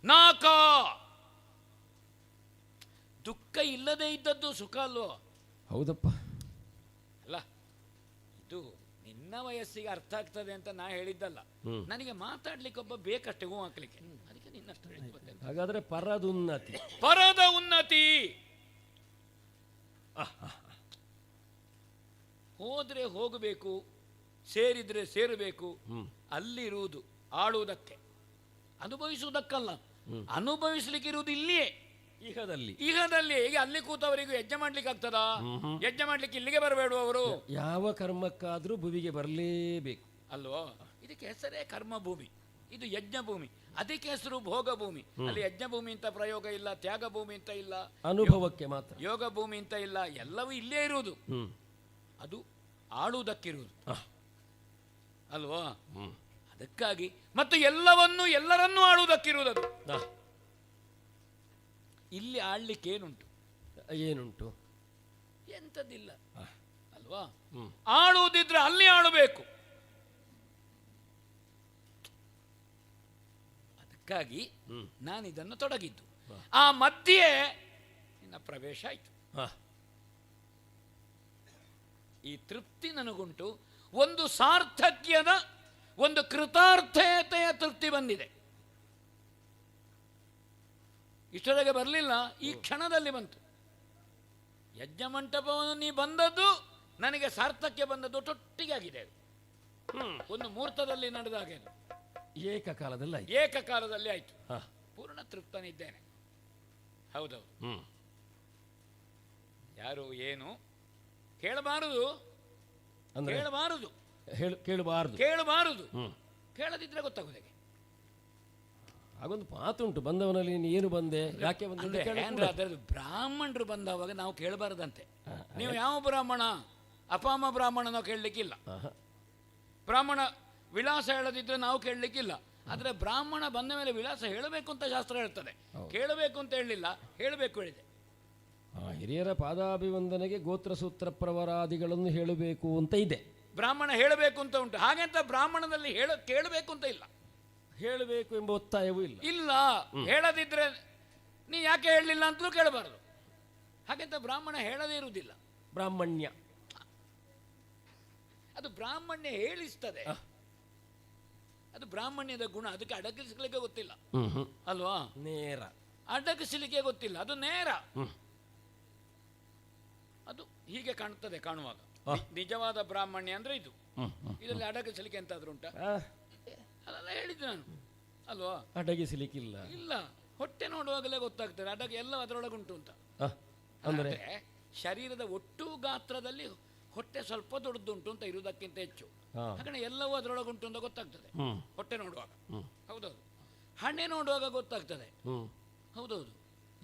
ನಾಕ ದುಃಖ ಇಲ್ಲದೆ ಇದ್ದದ್ದು ಸುಖ ಅಲ್ವೋ? ಹೌದಪ್ಪ. ಅಲ್ಲ, ಇದು ನಿನ್ನ ವಯಸ್ಸಿಗೆ ಅರ್ಥ ಆಗ್ತದೆ ಅಂತ ನಾ ಹೇಳಿದ್ದಲ್ಲ. ನನಗೆ ಮಾತಾಡ್ಲಿಕ್ಕೆ ಒಬ್ಬ ಬೇಕಷ್ಟೇ, ಹೂ ಹಾಕ್ಲಿಕ್ಕೆ. ಅದಕ್ಕೆ ನಿನ್ನಷ್ಟು ಹೇಳಿದ್ದೆ. ಹಾಗಾದ್ರೆ ಪರದ ಉನ್ನತಿ. ಪರದ ಉನ್ನತಿ ಹೋದ್ರೆ ಹೋಗಬೇಕು, ಸೇರಿದ್ರೆ ಸೇರಬೇಕು. ಅಲ್ಲಿರುವುದು ಆಳುವುದಕ್ಕೆ, ಅನುಭವಿಸುವುದಕ್ಕಲ್ಲ. ಅನುಭವಿಸ್ಲಿಕ್ಕಿರುವುದು ಇಲ್ಲಿಯೇ, ಇಹದಲ್ಲಿ. ಈಗ ಅಲ್ಲಿ ಕೂತವರಿಗೂ ಯಜ್ಞ ಮಾಡ್ಲಿಕ್ಕೆ ಆಗ್ತದಾ? ಯಜ್ಞ ಮಾಡ್ಲಿಕ್ಕೆ ಇಲ್ಲಿಗೆ ಬರಬೇಡ ಅವರು. ಯಾವ ಕರ್ಮಕ್ಕಾದ್ರೂ ಭುವಿಗೆ ಬರಲೇಬೇಕು ಅಲ್ವೋ? ಇದಕ್ಕೆ ಹೆಸರೇ ಕರ್ಮ ಭೂಮಿ, ಇದು ಯಜ್ಞ ಭೂಮಿ. ಅದಕ್ಕೆ ಹೆಸರು ಭೋಗ ಭೂಮಿ. ಅಲ್ಲಿ ಯಜ್ಞ ಭೂಮಿ ಅಂತ ಪ್ರಯೋಗ ಇಲ್ಲ, ತ್ಯಾಗ ಭೂಮಿ ಅಂತ ಇಲ್ಲ, ಅನುಭವಕ್ಕೆ ಮಾತ್ರ ಯೋಗ ಭೂಮಿ ಅಂತ ಇಲ್ಲ. ಎಲ್ಲವೂ ಇಲ್ಲೇ ಇರುವುದು. ಅದು ಆಳುವುದಕ್ಕಿರುವುದು ಅಲ್ವಾ? ಅದಕ್ಕಾಗಿ ಮತ್ತು ಎಲ್ಲವನ್ನೂ ಎಲ್ಲರನ್ನೂ ಆಳುವುದಕ್ಕಿರುವುದು. ಇಲ್ಲಿ ಆಳ್ಲಿಕ್ಕೆ ಏನುಂಟು? ಎಂಥದ್ದಿಲ್ಲ ಅಲ್ವಾ? ಆಳುವುದಿದ್ರೆ ಅಲ್ಲಿ ಆಳಬೇಕು. ಅದಕ್ಕಾಗಿ ನಾನಿದನ್ನು ತೊಡಗಿದ್ದು. ಆ ಮಧ್ಯೆ ನಿನ್ನ ಪ್ರವೇಶ ಆಯಿತು. ಈ ತೃಪ್ತಿ ನನಗುಂಟು. ಒಂದು ಸಾರ್ಥಕ್ಯದ, ಒಂದು ಕೃತಾರ್ಥತೆಯ ತೃಪ್ತಿ ಬಂದಿದೆ. ಇಷ್ಟರೊಳಗೆ ಬರಲಿಲ್ಲ, ಈ ಕ್ಷಣದಲ್ಲಿ ಬಂತು. ಯಜ್ಞ ಮಂಟಪವನ್ನು ನೀ ಬಂದದ್ದು ನನಗೆ ಸಾರ್ಥಕ್ಯ ಬಂದದ್ದು ಒಟ್ಟೊಟ್ಟಿಗೆ ಆಗಿದೆ. ಒಂದು ಮುಹೂರ್ತದಲ್ಲಿ ನಡೆದ ಹಾಗೆ, ಏಕಕಾಲದಲ್ಲಿ ಆಯ್ತು. ಪೂರ್ಣ ತೃಪ್ತನಿದ್ದೇನೆ. ಹೌದೌದು. ಯಾರು ಏನು ಕೇಳಬಾರದು, ಕೇಳಬಾರದು. ಕೇಳದಿದ್ರೆ ಗೊತ್ತಾಗುದು ಹೇಗೆ? ಹಾಗೊಂದು ಮಾತುಂಟು, ಬಂದವನಲ್ಲಿ ಏನು ಬಂದೆ, ಯಾಕೆ ಬಂದೆ. ಅದರದ್ದು ಬ್ರಾಹ್ಮಣರು ಬಂದವಾಗ ನಾವು ಕೇಳಬಾರದಂತೆ. ನೀವು ಯಾವ ಬ್ರಾಹ್ಮಣ? ಅಪಾಮ ಬ್ರಾಹ್ಮಣನೋ ಕೇಳಲಿಕ್ಕಿಲ್ಲ. ಬ್ರಾಹ್ಮಣ ವಿಳಾಸ ಹೇಳದಿದ್ರೆ ನಾವು ಕೇಳಲಿಕ್ಕಿಲ್ಲ. ಆದರೆ ಬ್ರಾಹ್ಮಣ ಬಂದ ಮೇಲೆ ವಿಳಾಸ ಹೇಳಬೇಕು ಅಂತ ಶಾಸ್ತ್ರ ಹೇಳ್ತದೆ. ಕೇಳಬೇಕು ಅಂತ ಹೇಳಲಿಲ್ಲ, ಹೇಳಬೇಕು ಹೇಳಿದೆ. ಹಿರಿಯರ ಪಾದಾಭಿವಂದನೆಗೆ ಗೋತ್ರ ಸೂತ್ರ ಪ್ರವರಾದಿಗಳನ್ನು ಹೇಳಬೇಕು ಅಂತ ಇದೆ. ಬ್ರಾಹ್ಮಣ ಹೇಳಬೇಕು ಅಂತ ಉಂಟು. ಹಾಗೆಂತ ಬ್ರಾಹ್ಮಣದಲ್ಲಿ ಕೇಳಬೇಕು ಅಂತ ಇಲ್ಲ. ಹೇಳಬೇಕು ಎಂಬ ಒತ್ತಾಯವೂ ಇಲ್ಲ. ಹೇಳದಿದ್ರೆ ನೀ ಯಾಕೆ ಹೇಳಲಿಲ್ಲ ಅಂತಲೂ ಕೇಳಬಾರದು. ಹಾಗೆಂತ ಬ್ರಾಹ್ಮಣ ಹೇಳದೇ ಇರುವುದಿಲ್ಲ. ಬ್ರಾಹ್ಮಣ್ಯ ಅದು ಬ್ರಾಹ್ಮಣ್ಯ ಹೇಳಿಸ್ತದೆ. ಅದು ಬ್ರಾಹ್ಮಣ್ಯದ ಗುಣ. ಅದಕ್ಕೆ ಅಡಗಿಸಲಿಕ್ಕೆ ಗೊತ್ತಿಲ್ಲ ಅಲ್ವಾ? ನೇರ ಅಡಗಿಸಲಿಕ್ಕೆ ಗೊತ್ತಿಲ್ಲ, ಅದು ನೇರ. ಅದು ಹೀಗೆ ಕಾಣ್ತದೆ ಕಾಣುವಾಗ. ನಿಜವಾದ ಬ್ರಾಹ್ಮಣ್ಯ ಅಂದ್ರೆ ಇದು. ಇದರಲ್ಲಿ ಅಡಗಿಸಲಿಕ್ಕೆ ಎಂತಾದ್ರೂ ಉಂಟಾ? ಅದೆಲ್ಲ ಹೇಳಿದ್ದು ನಾನು ಅಲ್ವಾ? ಅಡಗಿಸಲಿಕ್ಕಿಲ್ಲ. ಇಲ್ಲ, ಹೊಟ್ಟೆ ನೋಡುವಾಗಲೇ ಗೊತ್ತಾಗ್ತದೆ ಅಡಗಿ ಎಲ್ಲ ಅದರೊಳಗುಂಟು ಅಂತ. ಅಂದ್ರೆ ಶರೀರದ ಒಟ್ಟು ಗಾತ್ರದಲ್ಲಿ ಹೊಟ್ಟೆ ಸ್ವಲ್ಪ ದೊಡ್ಡದುಂಟು ಅಂತ ಇರುವುದಕ್ಕಿಂತ ಹೆಚ್ಚು. ಹಾಗೆ ಎಲ್ಲವೂ ಅದರೊಳಗುಂಟು ಅಂತ ಗೊತ್ತಾಗ್ತದೆ ಹೊಟ್ಟೆ ನೋಡುವಾಗ. ಹೌದೌದು. ಹಣೆ ನೋಡುವಾಗ ಗೊತ್ತಾಗ್ತದೆ. ಹೌದೌದು.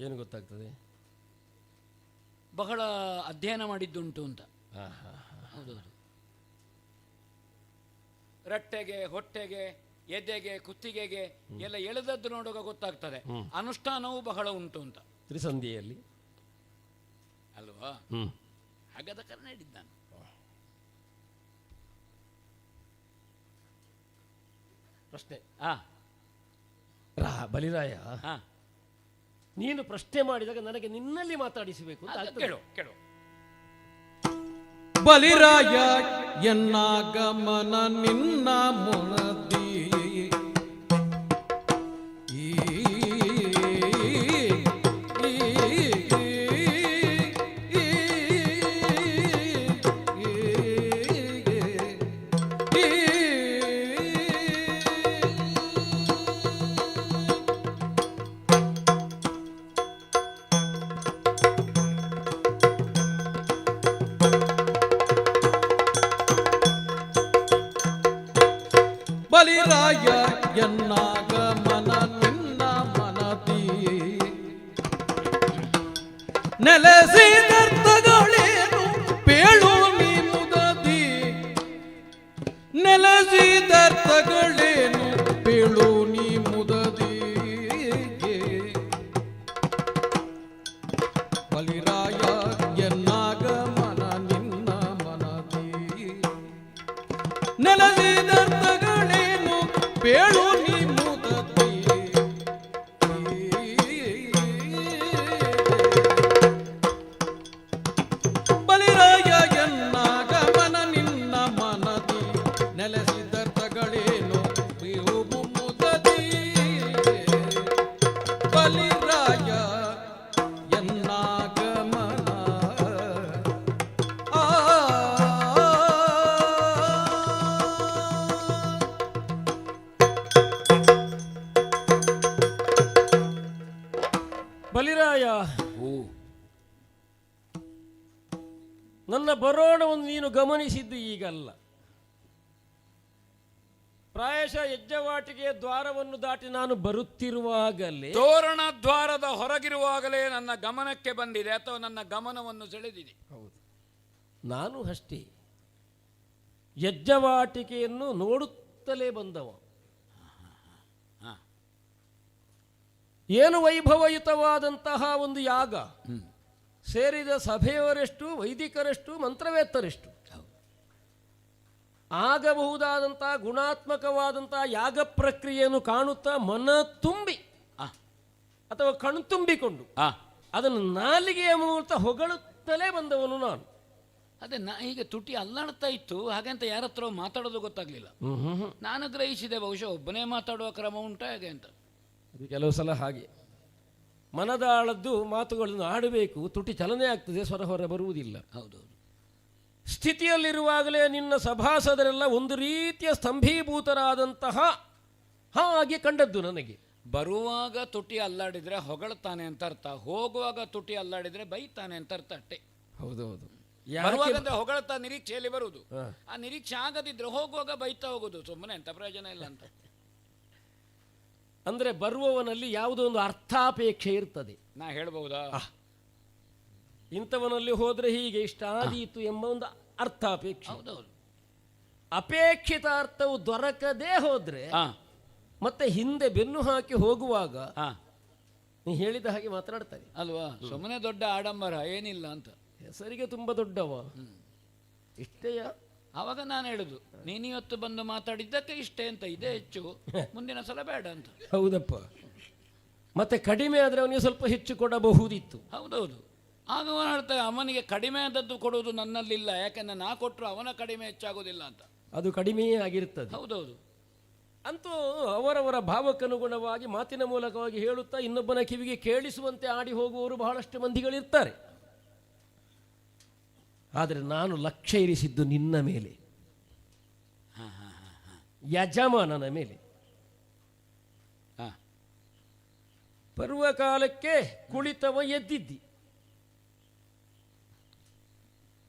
ಏನು ಗೊತ್ತಾಗ್ತದೆ? ಬಹಳ ಅಧ್ಯಯನ ಮಾಡಿದ್ದುಂಟು ಅಂತ. ಹೌದೌದು. ರಟ್ಟೆಗೆ, ಹೊಟ್ಟೆಗೆ, ಎದೆಗೆ, ಕುತ್ತಿಗೆಗೆ ಎಲ್ಲ ಎಳೆದದ್ದು ನೋಡುವಾಗ ಗೊತ್ತಾಗ್ತದೆ ಅನುಷ್ಠಾನವೂ ಬಹಳ ಉಂಟು ಅಂತ. ತ್ರಿಸಂಧಿಯಲ್ಲಿ ಅಲ್ವಾ? ಹಾಗಾದ ಕಾರಣ ಹೇಳಿದ್ದು ನಾನು. ಪ್ರಶ್ನೆ ಬಲಿರಾಯ, ನೀನು ಪ್ರಶ್ನೆ ಮಾಡಿದಾಗ ನನಗೆ ನಿನ್ನಲ್ಲಿ ಮಾತಾಡಿಸಬೇಕು ಅಂತ ಕೇಳು ಕೇಳು. ಬಲಿರಾಯ ಎನ್ನಾಗಮನ ನಿನ್ನ ಮುಣದಿ ಬಲಿರಾಯ ಎನ್ನಾಗಮನ ನಿನ್ನ ಮನದಿ ನೆಲೆಸಿದರ್ಥಗಳೇನು ಪೇಳು ನೀ ಮುದದಿ ನೆಲೆಸಿದರ್ಥಗಳೇನು ಪೇಳು ನೀ ಮುದದಿ ಬಲಿರಾಯ ಎನ್ನಾಗಮನ ನಿನ್ನ ಮನದಿ ನೆಲೆಸಿದರ್ಥಗಳೇನು ಪೇಳು ನೀ ಮುದದಿ ಬಲಿರಾಯ ಎನ್ನಾಗಮನ ನಿನ್ನ ಮನದಿ ನೆಲೆಸಿದರ್ಥಗಳೇನು ಪೇಳು ಮುದದಿ ಬಲಿರಾಯ ಎನ್ನಾಗಮನ ಆ ಬಲಿರಾಯ, ನನ್ನ ಬರೋಣವನ್ನು ನೀನು ಗಮನಿಸಿದ್ದು ಈಗಲ್ಲ. ಪ್ರಾಯಶಃ ಹೆಜ್ಜೆವಾಟಿಗೆಯ ದ್ವಾರವನ್ನು ದಾಟಿ ನಾನು ಬರುತ್ತಿರುವಾಗಲೇ, ತೋರಣ ದ್ವಾರದ ಹೊರಗಿರುವಾಗಲೇ ನನ್ನ ಗಮನಕ್ಕೆ ಬಂದಿದೆ ಅಥವಾ ನನ್ನ ಗಮನವನ್ನು ಸೆಳೆದಿದೆ. ಹೌದು, ನಾನು ಅಷ್ಟೇ ಹೆಜ್ಜೆವಾಟಿಕೆಯನ್ನು ನೋಡುತ್ತಲೇ ಬಂದವ. ಏನು ವೈಭವಯುತವಾದಂತಹ ಒಂದು ಯಾಗ, ಸೇರಿದ ಸಭೆಯವರೆಷ್ಟು, ವೈದಿಕರೆಷ್ಟು, ಮಂತ್ರವೇತ್ತರೆಷ್ಟು. ಆಗಬಹುದಾದಂತಹ ಗುಣಾತ್ಮಕವಾದಂತಹ ಯಾಗ ಪ್ರಕ್ರಿಯೆಯನ್ನು ಕಾಣುತ್ತಾ ಮನ ತುಂಬಿ ಅಥವಾ ಕಣ್ತುಂಬಿಕೊಂಡು ಅದನ್ನು ನಾಲಿಗೆಯ ಮೂಲಕ ಹೊಗಳುತ್ತಲೇ ಬಂದವನು ನಾನು. ಅದೇ ಹೀಗೆ ತುಟಿ ಅಲ್ಲಾಡ್ತಾ ಇತ್ತು, ಹಾಗಂತ ಯಾರ ಹತ್ರ ಮಾತಾಡೋದು ಗೊತ್ತಾಗ್ಲಿಲ್ಲ. ನಾನು ಗ್ರಹಿಸಿದೆ, ಬಹುಶಃ ಒಬ್ಬನೇ ಮಾತಾಡುವ ಕ್ರಮ ಉಂಟಾ ಹೇಗೆ ಅಂತ. ಅದು ಕೆಲವು ಸಲ ಹಾಗೆ ಮನದಾಳದ್ದು ಮಾತುಗಳನ್ನು ಆಡಬೇಕು, ತುಟಿ ಚಲನೆ ಆಗ್ತದೆ, ಸ್ವರ ಹೊರ ಬರುವುದಿಲ್ಲ. ಹೌದೌದು. ಸ್ಥಿತಿಯಲ್ಲಿರುವಾಗಲೇ ನಿನ್ನ ಸಭಾಸದರೆಲ್ಲ ಒಂದು ರೀತಿಯ ಸ್ತಂಭೀಭೂತರಾದಂತಹ ಹಾಗೆ ಕಂಡದ್ದು ನನಗೆ. ಬರುವಾಗ ತುಟಿ ಅಲ್ಲಾಡಿದ್ರೆ ಹೊಗಳ್ತಾನೆ ಅಂತ ಅರ್ಥ, ಹೋಗುವಾಗ ತುಟಿ ಅಲ್ಲಾಡಿದ್ರೆ ಬೈತಾನೆ ಅಂತ ಅರ್ಥ ಅಷ್ಟೇ. ಹೌದೌದು. ಬರುವಾಗಂದ್ರೆ ಹೊಗಳ್ತಾ ನಿರೀಕ್ಷೆಯಲ್ಲಿ ಬರುವುದು, ಆ ನಿರೀಕ್ಷೆ ಆಗದಿದ್ರೆ ಹೋಗುವಾಗ ಬೈತಾ ಹೋಗುದು, ಸುಮ್ಮನೆ ಎಂತ ಪ್ರಯೋಜನ ಇಲ್ಲ ಅಂತ. ಅಂದ್ರೆ ಬರುವವನಲ್ಲಿ ಯಾವುದೋ ಒಂದು ಅರ್ಥಾಪೇಕ್ಷೆ ಇರ್ತದೆ. ನಾ ಹೇಳ್ಬಹುದಾ, ಇಂಥವನಲ್ಲಿ ಹೋದ್ರೆ ಹೀಗೆ ಇಷ್ಟ ಆದೀತು ಎಂಬ ಒಂದು ಅರ್ಥಾಪೇಕ್ಷೆ. ಹೌದೌದು. ಅಪೇಕ್ಷಿತ ಅರ್ಥವು ದೊರಕದೇ ಹೋದ್ರೆ ಮತ್ತೆ ಹಿಂದೆ ಬೆನ್ನು ಹಾಕಿ ಹೋಗುವಾಗ ನೀ ಹೇಳಿದ ಹಾಗೆ ಮಾತನಾಡ್ತಾರೆ ಅಲ್ವಾ. ಸುಮ್ಮನೆ ದೊಡ್ಡ ಆಡಂಬರ ಏನಿಲ್ಲ ಅಂತ, ಹೆಸರಿಗೆ ತುಂಬಾ ದೊಡ್ಡವ ಇಷ್ಟೇಯ. ಆವಾಗ ನಾನು ಹೇಳುದು, ನೀನಿವತ್ತು ಬಂದು ಮಾತಾಡಿದ್ದಕ್ಕೆ ಇಷ್ಟೇ ಅಂತ, ಇದೇ ಹೆಚ್ಚು, ಮುಂದಿನ ಸಲ ಬೇಡ ಅಂತ. ಹೌದಪ್ಪ, ಮತ್ತೆ ಕಡಿಮೆ ಆದ್ರೆ ಅವನಿಗೆ ಸ್ವಲ್ಪ ಹೆಚ್ಚು ಕೊಡಬಹುದಿತ್ತು. ಹೌದೌದು. ಆಗ ಅವನು ಹೇಳ್ತಾರೆ, ಅವನಿಗೆ ಕಡಿಮೆ ಆದದ್ದು ಕೊಡುವುದು ನನ್ನಲ್ಲಿಲ್ಲ, ಯಾಕಂದ್ರೆ ನಾ ಕೊಟ್ಟರು ಅವನ ಕಡಿಮೆ ಹೆಚ್ಚಾಗೋದಿಲ್ಲ ಅಂತ. ಅದು ಕಡಿಮೆಯೇ ಆಗಿರುತ್ತದೆ. ಹೌದೌದು. ಅಂತೂ ಅವರವರ ಭಾವಕ್ಕನುಗುಣವಾಗಿ ಮಾತಿನ ಮೂಲಕವಾಗಿ ಹೇಳುತ್ತಾ ಇನ್ನೊಬ್ಬನ ಕಿವಿಗೆ ಕೇಳಿಸುವಂತೆ ಆಡಿ ಹೋಗುವವರು ಬಹಳಷ್ಟು ಮಂದಿಗಳಿರ್ತಾರೆ. ಆದರೆ ನಾನು ಲಕ್ಷ್ಯ ಇರಿಸಿದ್ದು ನಿನ್ನ ಮೇಲೆ, ಯಜಮಾನನ ಮೇಲೆ. ಬರುವ ಕಾಲಕ್ಕೆ ಕುಳಿತವ ಎದ್ದಿದ್ದಿ.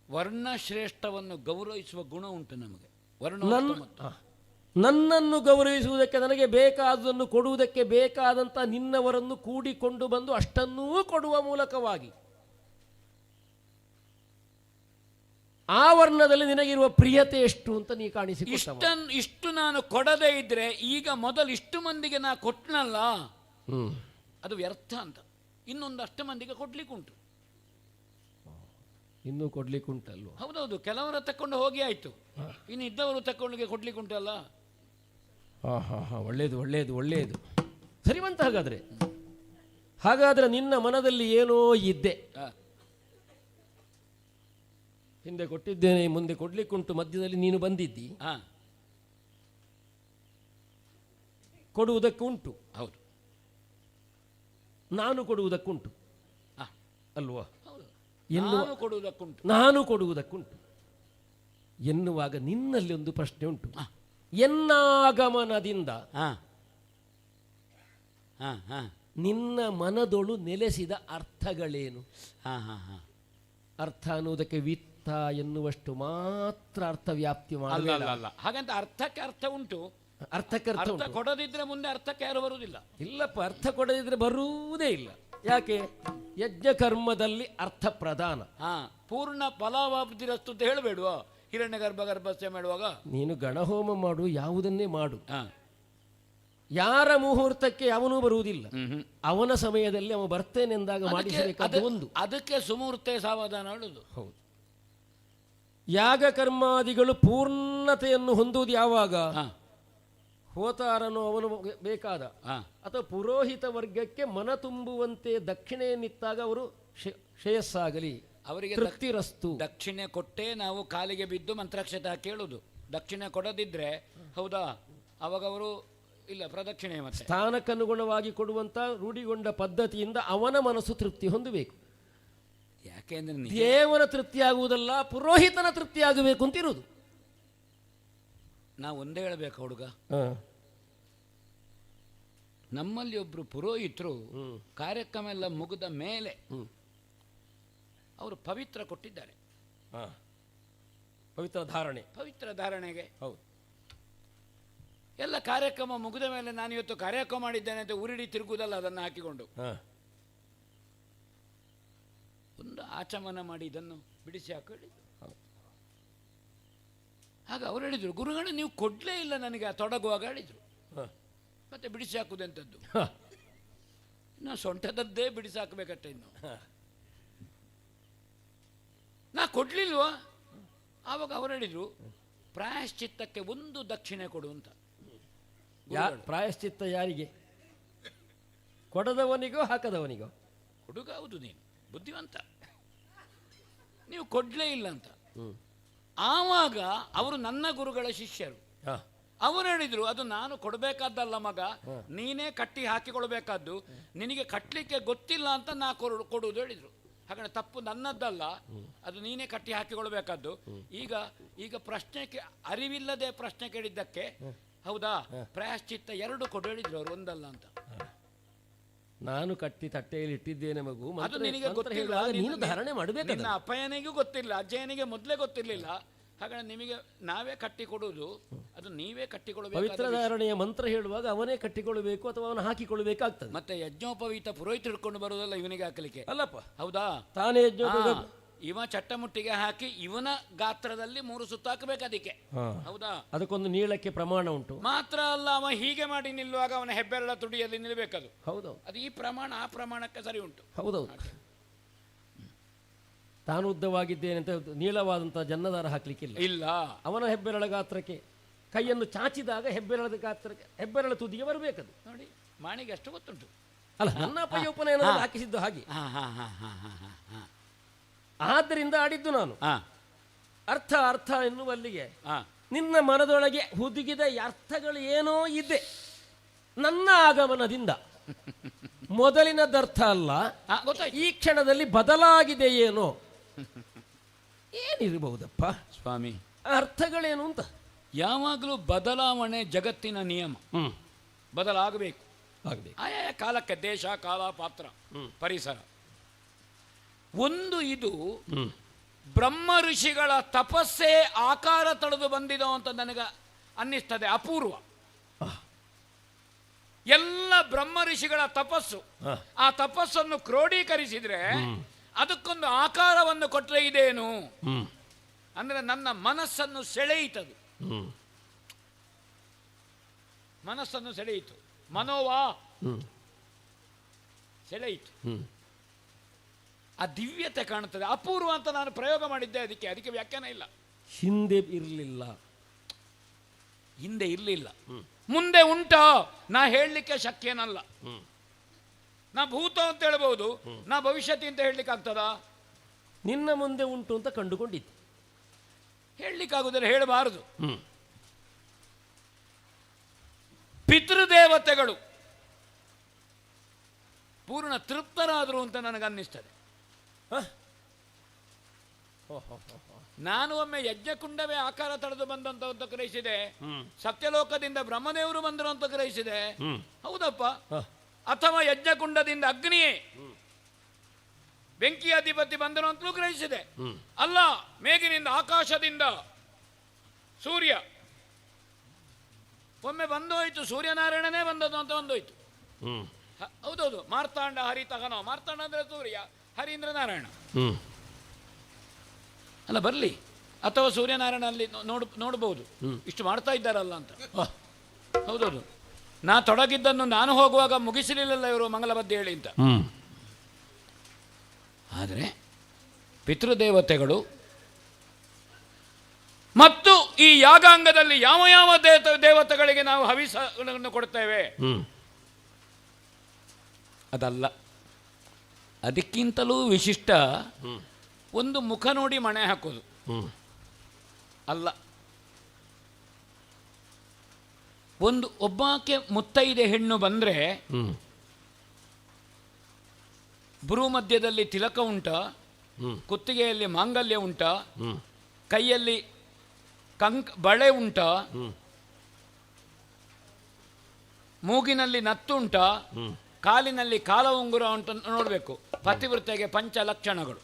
ವರ್ಣಶ್ರೇಷ್ಠವನ್ನು ಗೌರವಿಸುವ ಗುಣ ಉಂಟು ನಮಗೆ. ನನ್ನನ್ನು ಗೌರವಿಸುವುದಕ್ಕೆ, ನನಗೆ ಬೇಕಾದುದನ್ನು ಕೊಡುವುದಕ್ಕೆ ಬೇಕಾದಂಥ ನಿನ್ನವರನ್ನು ಕೂಡಿಕೊಂಡು ಬಂದು ಅಷ್ಟನ್ನೂ ಕೊಡುವ ಮೂಲಕವಾಗಿ ಆ ವರ್ಣದಲ್ಲಿ ನಿನಗಿರುವ ಪ್ರಿಯತೆ ಎಷ್ಟು ಅಂತ ನೀ ಕಾಣಿಸಿಕೊಟ್ಟ. ಇಷ್ಟು ನಾನು ಕೊಡದೇ ಇದ್ರೆ ಈಗ ಮೊದಲು ಇಷ್ಟು ಮಂದಿಗೆ ನಾ ಕೊಟ್ಟನಲ್ಲ, ಅದು ವ್ಯರ್ಥ ಅಂತ. ಇನ್ನೊಂದು ಅಷ್ಟು ಮಂದಿಗೆ ಕೊಡ್ಲಿಕ್ಕುಂಟು, ಇನ್ನೂ ಕೊಡ್ಲಿಕ್ಕುಂಟಲ್ವ? ಹೌದೌದು. ಕೆಲವರ ತಕೊಂಡು ಹೋಗಿ ಆಯ್ತು, ಇನ್ನು ಇದ್ದವರು ತಕೊಂಡ್ಗೆ ಕೊಡ್ಲಿಕ್ಕುಂಟಲ್ಲ. ಒಳ್ಳೇದು ಒಳ್ಳೇದು ಒಳ್ಳೇದು. ಸರಿವಂತ. ಹಾಗಾದ್ರೆ ನಿನ್ನ ಮನದಲ್ಲಿ ಏನೋ ಇದ್ದೆ, ಹಿಂದೆ ಕೊಟ್ಟಿದ್ದೇನೆ, ಮುಂದೆ ಕೊಡ್ಲಿಕ್ಕುಂಟು, ಮಧ್ಯದಲ್ಲಿ ನೀನು ಬಂದಿದ್ದಿ, ಕೊಡುವುದಕ್ಕುಂಟು. ಹೌದು, ನಾನು ಕೊಡುವುದಕ್ಕುಂಟು ಅಲ್ವಾ? ನಾನು ಕೊಡುವುದಕ್ಕುಂಟು ಎನ್ನುವಾಗ ನಿನ್ನಲ್ಲಿ ಒಂದು ಪ್ರಶ್ನೆ ಉಂಟು. ಎನ್ನಾಗಮನದಿಂದ ನಿನ್ನ ಮನದೊಳು ನೆಲೆಸಿದ ಅರ್ಥಗಳೇನು? ಅರ್ಥ ಅನ್ನುವುದಕ್ಕೆ ವಿತ್ತ ಎನ್ನುವಷ್ಟು ಮಾತ್ರ ಅರ್ಥ ವ್ಯಾಪ್ತಿ ಮಾಡಲ್ಲ. ಹಾಗಂತ ಅರ್ಥಕ್ಕೆ ಅರ್ಥ ಉಂಟು, ಅರ್ಥಕ್ಕೆ ಅರ್ಥ ಅರ್ಥ ಉಂಟು. ಕೊಡದಿದ್ರೆ ಮುಂದೆ ಅರ್ಥಕ್ಕೆ ಯಾರು ಬರುವುದಿಲ್ಲ. ಇಲ್ಲಪ್ಪ, ಅರ್ಥ ಕೊಡದಿದ್ರೆ ಬರುವುದೇ ಇಲ್ಲ. ಯಾಕೆ? ಯಜ್ಞ ಕರ್ಮದಲ್ಲಿ ಅರ್ಥ ಪ್ರಧಾನ. ಪೂರ್ಣ ಫಲಾವಾಪ್ತಿರಸ್ತು ಅಂತ ಹೇಳಬೇಡುವ ಹಿರಣ್ಯ ಗರ್ಭಸ್ಯ ಮಾಡುವಾಗ. ನೀನು ಗಣಹೋಮ ಮಾಡು, ಯಾವುದನ್ನೇ ಮಾಡು, ಯಾರ ಮುಹೂರ್ತಕ್ಕೆ ಅವನೂ ಬರುವುದಿಲ್ಲ. ಅವನ ಸಮಯದಲ್ಲಿ ಅವ ಬರ್ತೇನೆಂದಾಗ ಮಾಡಿಸಬೇಕಾದ ಒಂದು, ಅದಕ್ಕೆ ಸುಮೂರ್ತೆ ಸಾವಧಾನ ಹೇಳುದು. ಹೌದು. ಯಾಗ ಕರ್ಮಾದಿಗಳು ಪೂರ್ಣತೆಯನ್ನು ಹೊಂದುವುದು ಯಾವಾಗ? ಹೋತಾರನು ಅವನು ಬೇಕಾದ ಅಥವಾ ಪುರೋಹಿತ ವರ್ಗಕ್ಕೆ ಮನ ತುಂಬುವಂತೆ ದಕ್ಷಿಣೆಯನ್ನಿತ್ತಾಗ ಅವರು ಶ್ರೇಯಸ್ಸಾಗಲಿ, ಅವರಿಗೆ ತೃಪ್ತಿರಸ್ತು. ದಕ್ಷಿಣೆ ಕೊಟ್ಟೇ ನಾವು ಕಾಲಿಗೆ ಬಿದ್ದು ಮಂತ್ರಾಕ್ಷತೆ ಕೇಳುದು. ದಕ್ಷಿಣೆ ಕೊಡದಿದ್ರೆ ಹೌದಾ ಅವಾಗ ಅವರು ಇಲ್ಲ ಪ್ರದಕ್ಷಿಣೆ. ಮತ್ತೆ ಸ್ಥಾನಕ್ಕನುಗುಣವಾಗಿ ಕೊಡುವಂತ ರೂಢಿಗೊಂಡ ಪದ್ಧತಿಯಿಂದ ಅವನ ಮನಸ್ಸು ತೃಪ್ತಿ ಹೊಂದಬೇಕು. ಯಾಕೆಂದ್ರೆ ದೇವರ ತೃಪ್ತಿ ಆಗುವುದಲ್ಲ, ಪುರೋಹಿತನ ತೃಪ್ತಿ ಆಗಬೇಕು ಅಂತ ಇರುವುದು. ನಾವು ಒಂದೇ ಹೇಳಬೇಕು ಹುಡುಗ, ನಮ್ಮಲ್ಲಿ ಒಬ್ರು ಪುರೋಹಿತರು ಕಾರ್ಯಕ್ರಮ ಎಲ್ಲ ಮುಗಿದ ಮೇಲೆ ಅವರು ಪವಿತ್ರ ಕೊಟ್ಟಿದ್ದಾರೆ. ಪವಿತ್ರ ಧಾರಣೆಗೆ ಹೌದು. ಎಲ್ಲ ಕಾರ್ಯಕ್ರಮ ಮುಗಿದ ಮೇಲೆ ನಾನು ಇವತ್ತು ಕಾರ್ಯಕ್ರಮ ಮಾಡಿದ್ದೇನೆ ಅಂತ ಉರಿಡಿ ತಿರುಗುವುದಲ್ಲ, ಅದನ್ನು ಹಾಕಿಕೊಂಡು ಒಂದು ಆಚಮನ ಮಾಡಿ ಇದನ್ನು ಬಿಡಿಸಿ ಹಾಕಿದ್ರು. ಆಗ ಅವ್ರು ಹೇಳಿದ್ರು, ಗುರುಗಳು ನೀವು ಕೊಡ್ಲೇ ಇಲ್ಲ ನನಗೆ ತೊಡಗುವಾಗ ಹೇಳಿದ್ರು. ಮತ್ತೆ ಬಿಡಿಸಿ ಹಾಕುವುದೆಂಥದ್ದು, ನಾ ಸೊಂಟದದ್ದೇ ಬಿಡಿಸಿ ಹಾಕಬೇಕಷ್ಟೆ. ಇನ್ನು ನಾ ಕೊಡ್ಲಿಲ್ವಾ? ಆವಾಗ ಅವ್ರು ಹೇಳಿದ್ರು, ಪ್ರಾಯಶ್ಚಿತ್ತಕ್ಕೆ ಒಂದು ದಕ್ಷಿಣೆ ಕೊಡು ಅಂತ. ಪ್ರಾಯಶ್ಚಿತ್ತ ಯಾರಿಗೆ? ಕೊಡದವನಿಗೋ ಹಾಕದವನಿಗೋ? ಹುಡುಗ ಹೌದು, ನೀನು ಬುದ್ಧಿವಂತ, ನೀವು ಕೊಡ್ಲೇ ಇಲ್ಲ ಅಂತ. ಆವಾಗ ಅವರು ನನ್ನ ಗುರುಗಳ ಶಿಷ್ಯರು. ಅವರು ಹೇಳಿದ್ರು, ಅದು ನಾನು ಕೊಡಬೇಕಾದ್ದಲ್ಲ ಮಗ, ನೀನೇ ಕಟ್ಟಿ ಹಾಕಿಕೊಳ್ಬೇಕಾದ್ದು, ನಿನಗೆ ಕಟ್ಟಲಿಕ್ಕೆ ಗೊತ್ತಿಲ್ಲ ಅಂತ ನಾ ಕೊಡುವುದು ಹೇಳಿದ್ರು. ಹಾಗಾದ್ರೆ ತಪ್ಪು ನನ್ನದ್ದಲ್ಲ, ಅದು ನೀನೇ ಕಟ್ಟಿ ಹಾಕಿಕೊಳ್ಬೇಕಾದ್ದು. ಈಗ ಪ್ರಶ್ನೆ ಅರಿವಿಲ್ಲದೆ ಪ್ರಶ್ನೆ ಕೇಳಿದ್ದಕ್ಕೆ ಹೌದಾ ಪ್ರಾಯಶ್ಚಿತ್ತ 2 ಕೊಡು ಹೇಳಿದ್ರು ಅವರು, ಒಂದಲ್ಲ ಅಂತ. ನಾನು ಕಟ್ಟಿ ತಟ್ಟೆಯಲ್ಲಿ ಇಟ್ಟಿದ್ದೇನೆ ಮಗು, ಅದು ನಿನಗೆ ಗೊತ್ತಿಲ್ಲ, ನೀನು ಧಾರಣೆ ಮಾಡಬೇಕು. ನಿನ್ನ ಅಪ್ಪಯ್ಯನಿಗೂ ಗೊತ್ತಿಲ್ಲ, ಅಜ್ಜಯ್ಯನಿಗೆ ಮೊದಲೇ ಗೊತ್ತಿರಲಿಲ್ಲ. ಹಾಗಾದ್ರೆ ನಿಮಗೆ ನಾವೇ ಕಟ್ಟಿ ಕೊಡುವುದು, ಅದು ನೀವೇ ಕಟ್ಟಿಕೊಳ್ಳಬೇಕು. ಪವಿತ್ರ ಧಾರಣೆಯ ಮಂತ್ರ ಹೇಳುವಾಗ ಅವನೇ ಕಟ್ಟಿಕೊಳ್ಳಬೇಕು ಅಥವಾ ಅವನು ಹಾಕಿಕೊಳ್ಳಬೇಕಾಗ್ತದೆ. ಮತ್ತೆ ಯಜ್ಞೋಪವೀತ ಪುರೋಹಿತ ಹಿಡ್ಕೊಂಡು ಬರುವುದಲ್ಲ ಇವನಿಗೆ ಹಾಕಲಿಕ್ಕೆ ಅಲ್ಲಪ್ಪ, ಹೌದಾ? ತಾನೇ ಇವ ಚಟ್ಟಮುಟ್ಟಿಗೆ ಹಾಕಿ ಇವನ ಗಾತ್ರದಲ್ಲಿ 3 ಸುತ್ತು ಹಾಕಬೇಕು ಅದಕ್ಕೆ, ಹೌದಾ? ಅದಕ್ಕೊಂದು ನೀಳಕ್ಕೆ ಪ್ರಮಾಣ ಉಂಟು. ಮಾತ್ರ ಅಲ್ಲ, ಅವ ಹೀಗೆ ಮಾಡಿ ನಿಲ್ಲುವಾಗ ಅವನ ಹೆಬ್ಬೆರಳ ತುಡಿಯಲ್ಲಿ ನಿಲ್ಲಬೇಕದು. ಹೌದು, ಅದು ಈ ಪ್ರಮಾಣ ಆ ಪ್ರಮಾಣಕ್ಕೆ ಸರಿ ಉಂಟು. ಹೌದೌದು. ತಾನು ಉದ್ದವಾಗಿದ್ದೇನೆ ಅಂತ ನೀಳವಾದಂತಹ ಜನ್ನದಾರ ಹಾಕ್ಲಿಕ್ಕಿಲ್ಲ. ಇಲ್ಲ, ಅವನ ಹೆಬ್ಬೆರಳ ಗಾತ್ರಕ್ಕೆ ಕೈಯನ್ನು ಚಾಚಿದಾಗ ಹೆಬ್ಬೆರಳದ ಗಾತ್ರಕ್ಕೆ ಹೆಬ್ಬೆರಳ ತುದಿಗೆ ಬರಬೇಕದು. ನೋಡಿ, ಮಾಣಿಗೆ ಅಷ್ಟು ಗೊತ್ತುಂಟು. ಅಲ್ಲ, ನನ್ನ ಅಪ್ಪಯ್ಯಪ್ಪನ ಹಾಕಿಸಿದ್ದು ಹಾಗೆ. ಆದ್ದರಿಂದ ಆಡಿದ್ದು ನಾನು. ಅರ್ಥ ಅರ್ಥ ಎನ್ನುವಲ್ಲಿಗೆ ನಿನ್ನ ಮನದೊಳಗೆ ಹುದುಗಿದ ಅರ್ಥಗಳು ಏನೋ ಇದೆ. ನನ್ನ ಆಗಮನದಿಂದ ಮೊದಲಿನದರ್ಥ ಅಲ್ಲ, ಈ ಕ್ಷಣದಲ್ಲಿ ಬದಲಾಗಿದೆ ಏನೋ. ಏನಿರಬಹುದಪ್ಪ ಸ್ವಾಮಿ? ಅರ್ಥಗಳೇನು ಅಂತ. ಯಾವಾಗಲೂ ಬದಲಾವಣೆ ಜಗತ್ತಿನ ನಿಯಮ, ಬದಲಾಗಬೇಕು. ಆಯಾ ಕಾಲಕ್ಕೆ ದೇಶ, ಕಾಲ, ಪಾತ್ರ, ಪರಿಸರ. ಒಂದು ಇದು ಬ್ರಹ್ಮ ಋಷಿಗಳ ತಪಸ್ಸೇ ಆಕಾರ ತಳೆದು ಬಂದಿದೋ ಅಂತ ನನಗೆ ಅನ್ನಿಸ್ತದೆ. ಅಪೂರ್ವ. ಎಲ್ಲ ಬ್ರಹ್ಮ ಋಷಿಗಳ ತಪಸ್ಸು, ಆ ತಪಸ್ಸನ್ನು ಕ್ರೋಢೀಕರಿಸಿದ್ರೆ ಅದಕ್ಕೊಂದು ಆಕಾರವನ್ನು ಕೊಟ್ಟರೆ ಇದೇನು ಅಂದ್ರೆ ನನ್ನ ಮನಸ್ಸನ್ನು ಸೆಳೆಯಿತದು. ಮನಸ್ಸನ್ನು ಸೆಳೆಯಿತು, ಮನೋವಾ ಸೆಳೆಯಿತು. ಆ ದಿವ್ಯತೆ ಕಾಣುತ್ತದೆ. ಅಪೂರ್ವ ಅಂತ ನಾನು ಪ್ರಯೋಗ ಮಾಡಿದ್ದೆ, ಅದಕ್ಕೆ ವ್ಯಾಖ್ಯಾನ ಇಲ್ಲ. ಹಿಂದೆ ಇರಲಿಲ್ಲ, ಹಿಂದೆ ಇರಲಿಲ್ಲ, ಮುಂದೆ ಉಂಟಾ ನಾ ಹೇಳಲಿಕ್ಕೆ ಶಕ್ಯನಲ್ಲ. ನಾ ಭೂತ ಅಂತ ಹೇಳ್ಬಹುದು, ನಾ ಭವಿಷ್ಯತಿ ಅಂತ ಹೇಳಲಿಕ್ಕೆ ಆಗ್ತದಾ? ನಿನ್ನ ಮುಂದೆ ಉಂಟು ಅಂತ ಕಂಡುಕೊಂಡಿದ್ದೆ. ಹೇಳಲಿಕ್ಕಾಗುದಿಲ್ಲ, ಹೇಳಬಾರದು. ಪಿತೃದೇವತೆಗಳು ಪೂರ್ಣ ತೃಪ್ತರಾದರು ಅಂತ ನನಗನ್ನಿಸ್ತದೆ. ನಾನು ಒಮ್ಮೆ ಯಜ್ಞಕುಂಡವೇ ಆಕಾರ ತಳೆದು ಬಂದಂತ ಗ್ರಹಿಸಿದೆ. ಸತ್ಯಲೋಕದಿಂದ ಬ್ರಹ್ಮದೇವರು ಬಂದರು ಅಂತ ಗ್ರಹಿಸಿದೆ. ಹೌದಪ್ಪ. ಅಥವಾ ಯಜ್ಞಕುಂಡದಿಂದ ಅಗ್ನಿಯೇ ಬೆಂಕಿ ಅಧಿಪತಿ ಬಂದರು ಅಂತಲೂ ಗ್ರಹಿಸಿದೆ. ಅಲ್ಲ, ಮೇಘಿನಿಂದ ಆಕಾಶದಿಂದ ಸೂರ್ಯ, ಒಮ್ಮೆ ಬಂದೋಯ್ತು, ಸೂರ್ಯನಾರಾಯಣನೇ ಬಂದದ್ದು ಅಂತ ಬಂದೋಯ್ತು. ಹೌದೌದು, ಮಾರ್ತಾಂಡ ಹರಿ ತಗನೋ. ಮಾರ್ತಾಂಡ ಅಂದರೆ ಸೂರ್ಯ, ಹರೀಂದ್ರ ನಾರಾಯಣ ಅಲ್ಲ, ಬರಲಿ. ಅಥವಾ ಸೂರ್ಯನಾರಾಯಣ ಅಲ್ಲಿ ನೋಡ್ಬೋದು, ಇಷ್ಟು ಮಾಡ್ತಾ ಇದ್ದಾರಲ್ಲ ಅಂತ. ಹೌದೌದು, ನಾ ತೊಡಗಿದ್ದನ್ನು ನಾನು ಹೋಗುವಾಗ ಮುಗಿಸಲಿಲ್ಲ ಇವರು ಮಂಗಲಬದ್ಧಿ ಹೇಳಿ ಅಂತ. ಆದರೆ ಪಿತೃದೇವತೆಗಳು ಮತ್ತು ಈ ಯಾಗಾಂಗದಲ್ಲಿ ಯಾವ ಯಾವ ದೇವತೆಗಳಿಗೆ ನಾವು ಹವಿಸನ್ನು ಕೊಡ್ತೇವೆ ಅದಲ್ಲ, ಅದಕ್ಕಿಂತಲೂ ವಿಶಿಷ್ಟ ಒಂದು ಮುಖ ನೋಡಿ ಮಣೆ ಹಾಕೋದು ಅಲ್ಲ. ಒಬ್ಬಾಕೆ ಮುತ್ತೈದೆ ಹೆಣ್ಣು ಬಂದರೆ ಭ್ರೂ ಮಧ್ಯದಲ್ಲಿ ತಿಲಕ ಉಂಟ, ಕುತ್ತಿಗೆಯಲ್ಲಿ ಮಾಂಗಲ್ಯ ಉಂಟ, ಕೈಯಲ್ಲಿ ಬಳೆ ಉಂಟ, ಮೂಗಿನಲ್ಲಿ ನತ್ತುಂಟ, ಕಾಲಿನಲ್ಲಿ ಕಾಲ ಉಂಗುರ ಉಂಟು ನೋಡಬೇಕು. ಪತಿವೃತ್ತೆಗೆ ಪಂಚ ಲಕ್ಷಣಗಳು.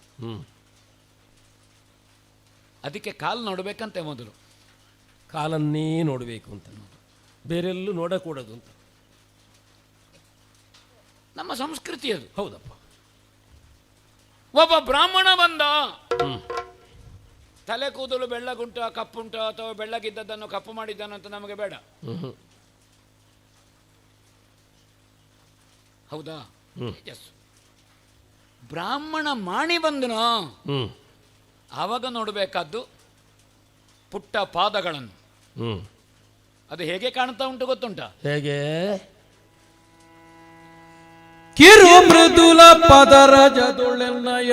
ಅದಕ್ಕೆ ಕಾಲು ನೋಡಬೇಕಂತೆ, ಮೊದಲು ಕಾಲನ್ನೇ ನೋಡಬೇಕು ಅಂತ, ಬೇರೆಲ್ಲೂ ನೋಡಕೂಡದು ಅಂತ ನಮ್ಮ ಸಂಸ್ಕೃತಿ ಅದು. ಹೌದಪ್ಪ. ಒಬ್ಬ ಬ್ರಾಹ್ಮಣ ಬಂದ, ತಲೆ ಕೂದಲು ಬೆಳ್ಳಗುಂಟ ಕಪ್ಪುಂಟ ಅಥವಾ ಬೆಳ್ಳಗಿದ್ದದ್ದನ್ನು ಕಪ್ಪು ಮಾಡಿದ್ದಾನು ಅಂತ ನಮಗೆ ಬೇಡ. ಹೌದಾ? ಎಸ್. ಬ್ರಾಹ್ಮಣ ಮಾಣಿ ಬಂದನೋ ಆವಾಗ ನೋಡಬೇಕಾದ್ದು ಪುಟ್ಟ ಪಾದಗಳನ್ನು. ಅದು ಹೇಗೆ ಕಾಣ್ತಾ ಉಂಟು ಗೊತ್ತುಂಟ? ಹೇಗೆ? ಕಿರು ಮೃದುಲ ಪದರಜದುಳೆನ್ನಯ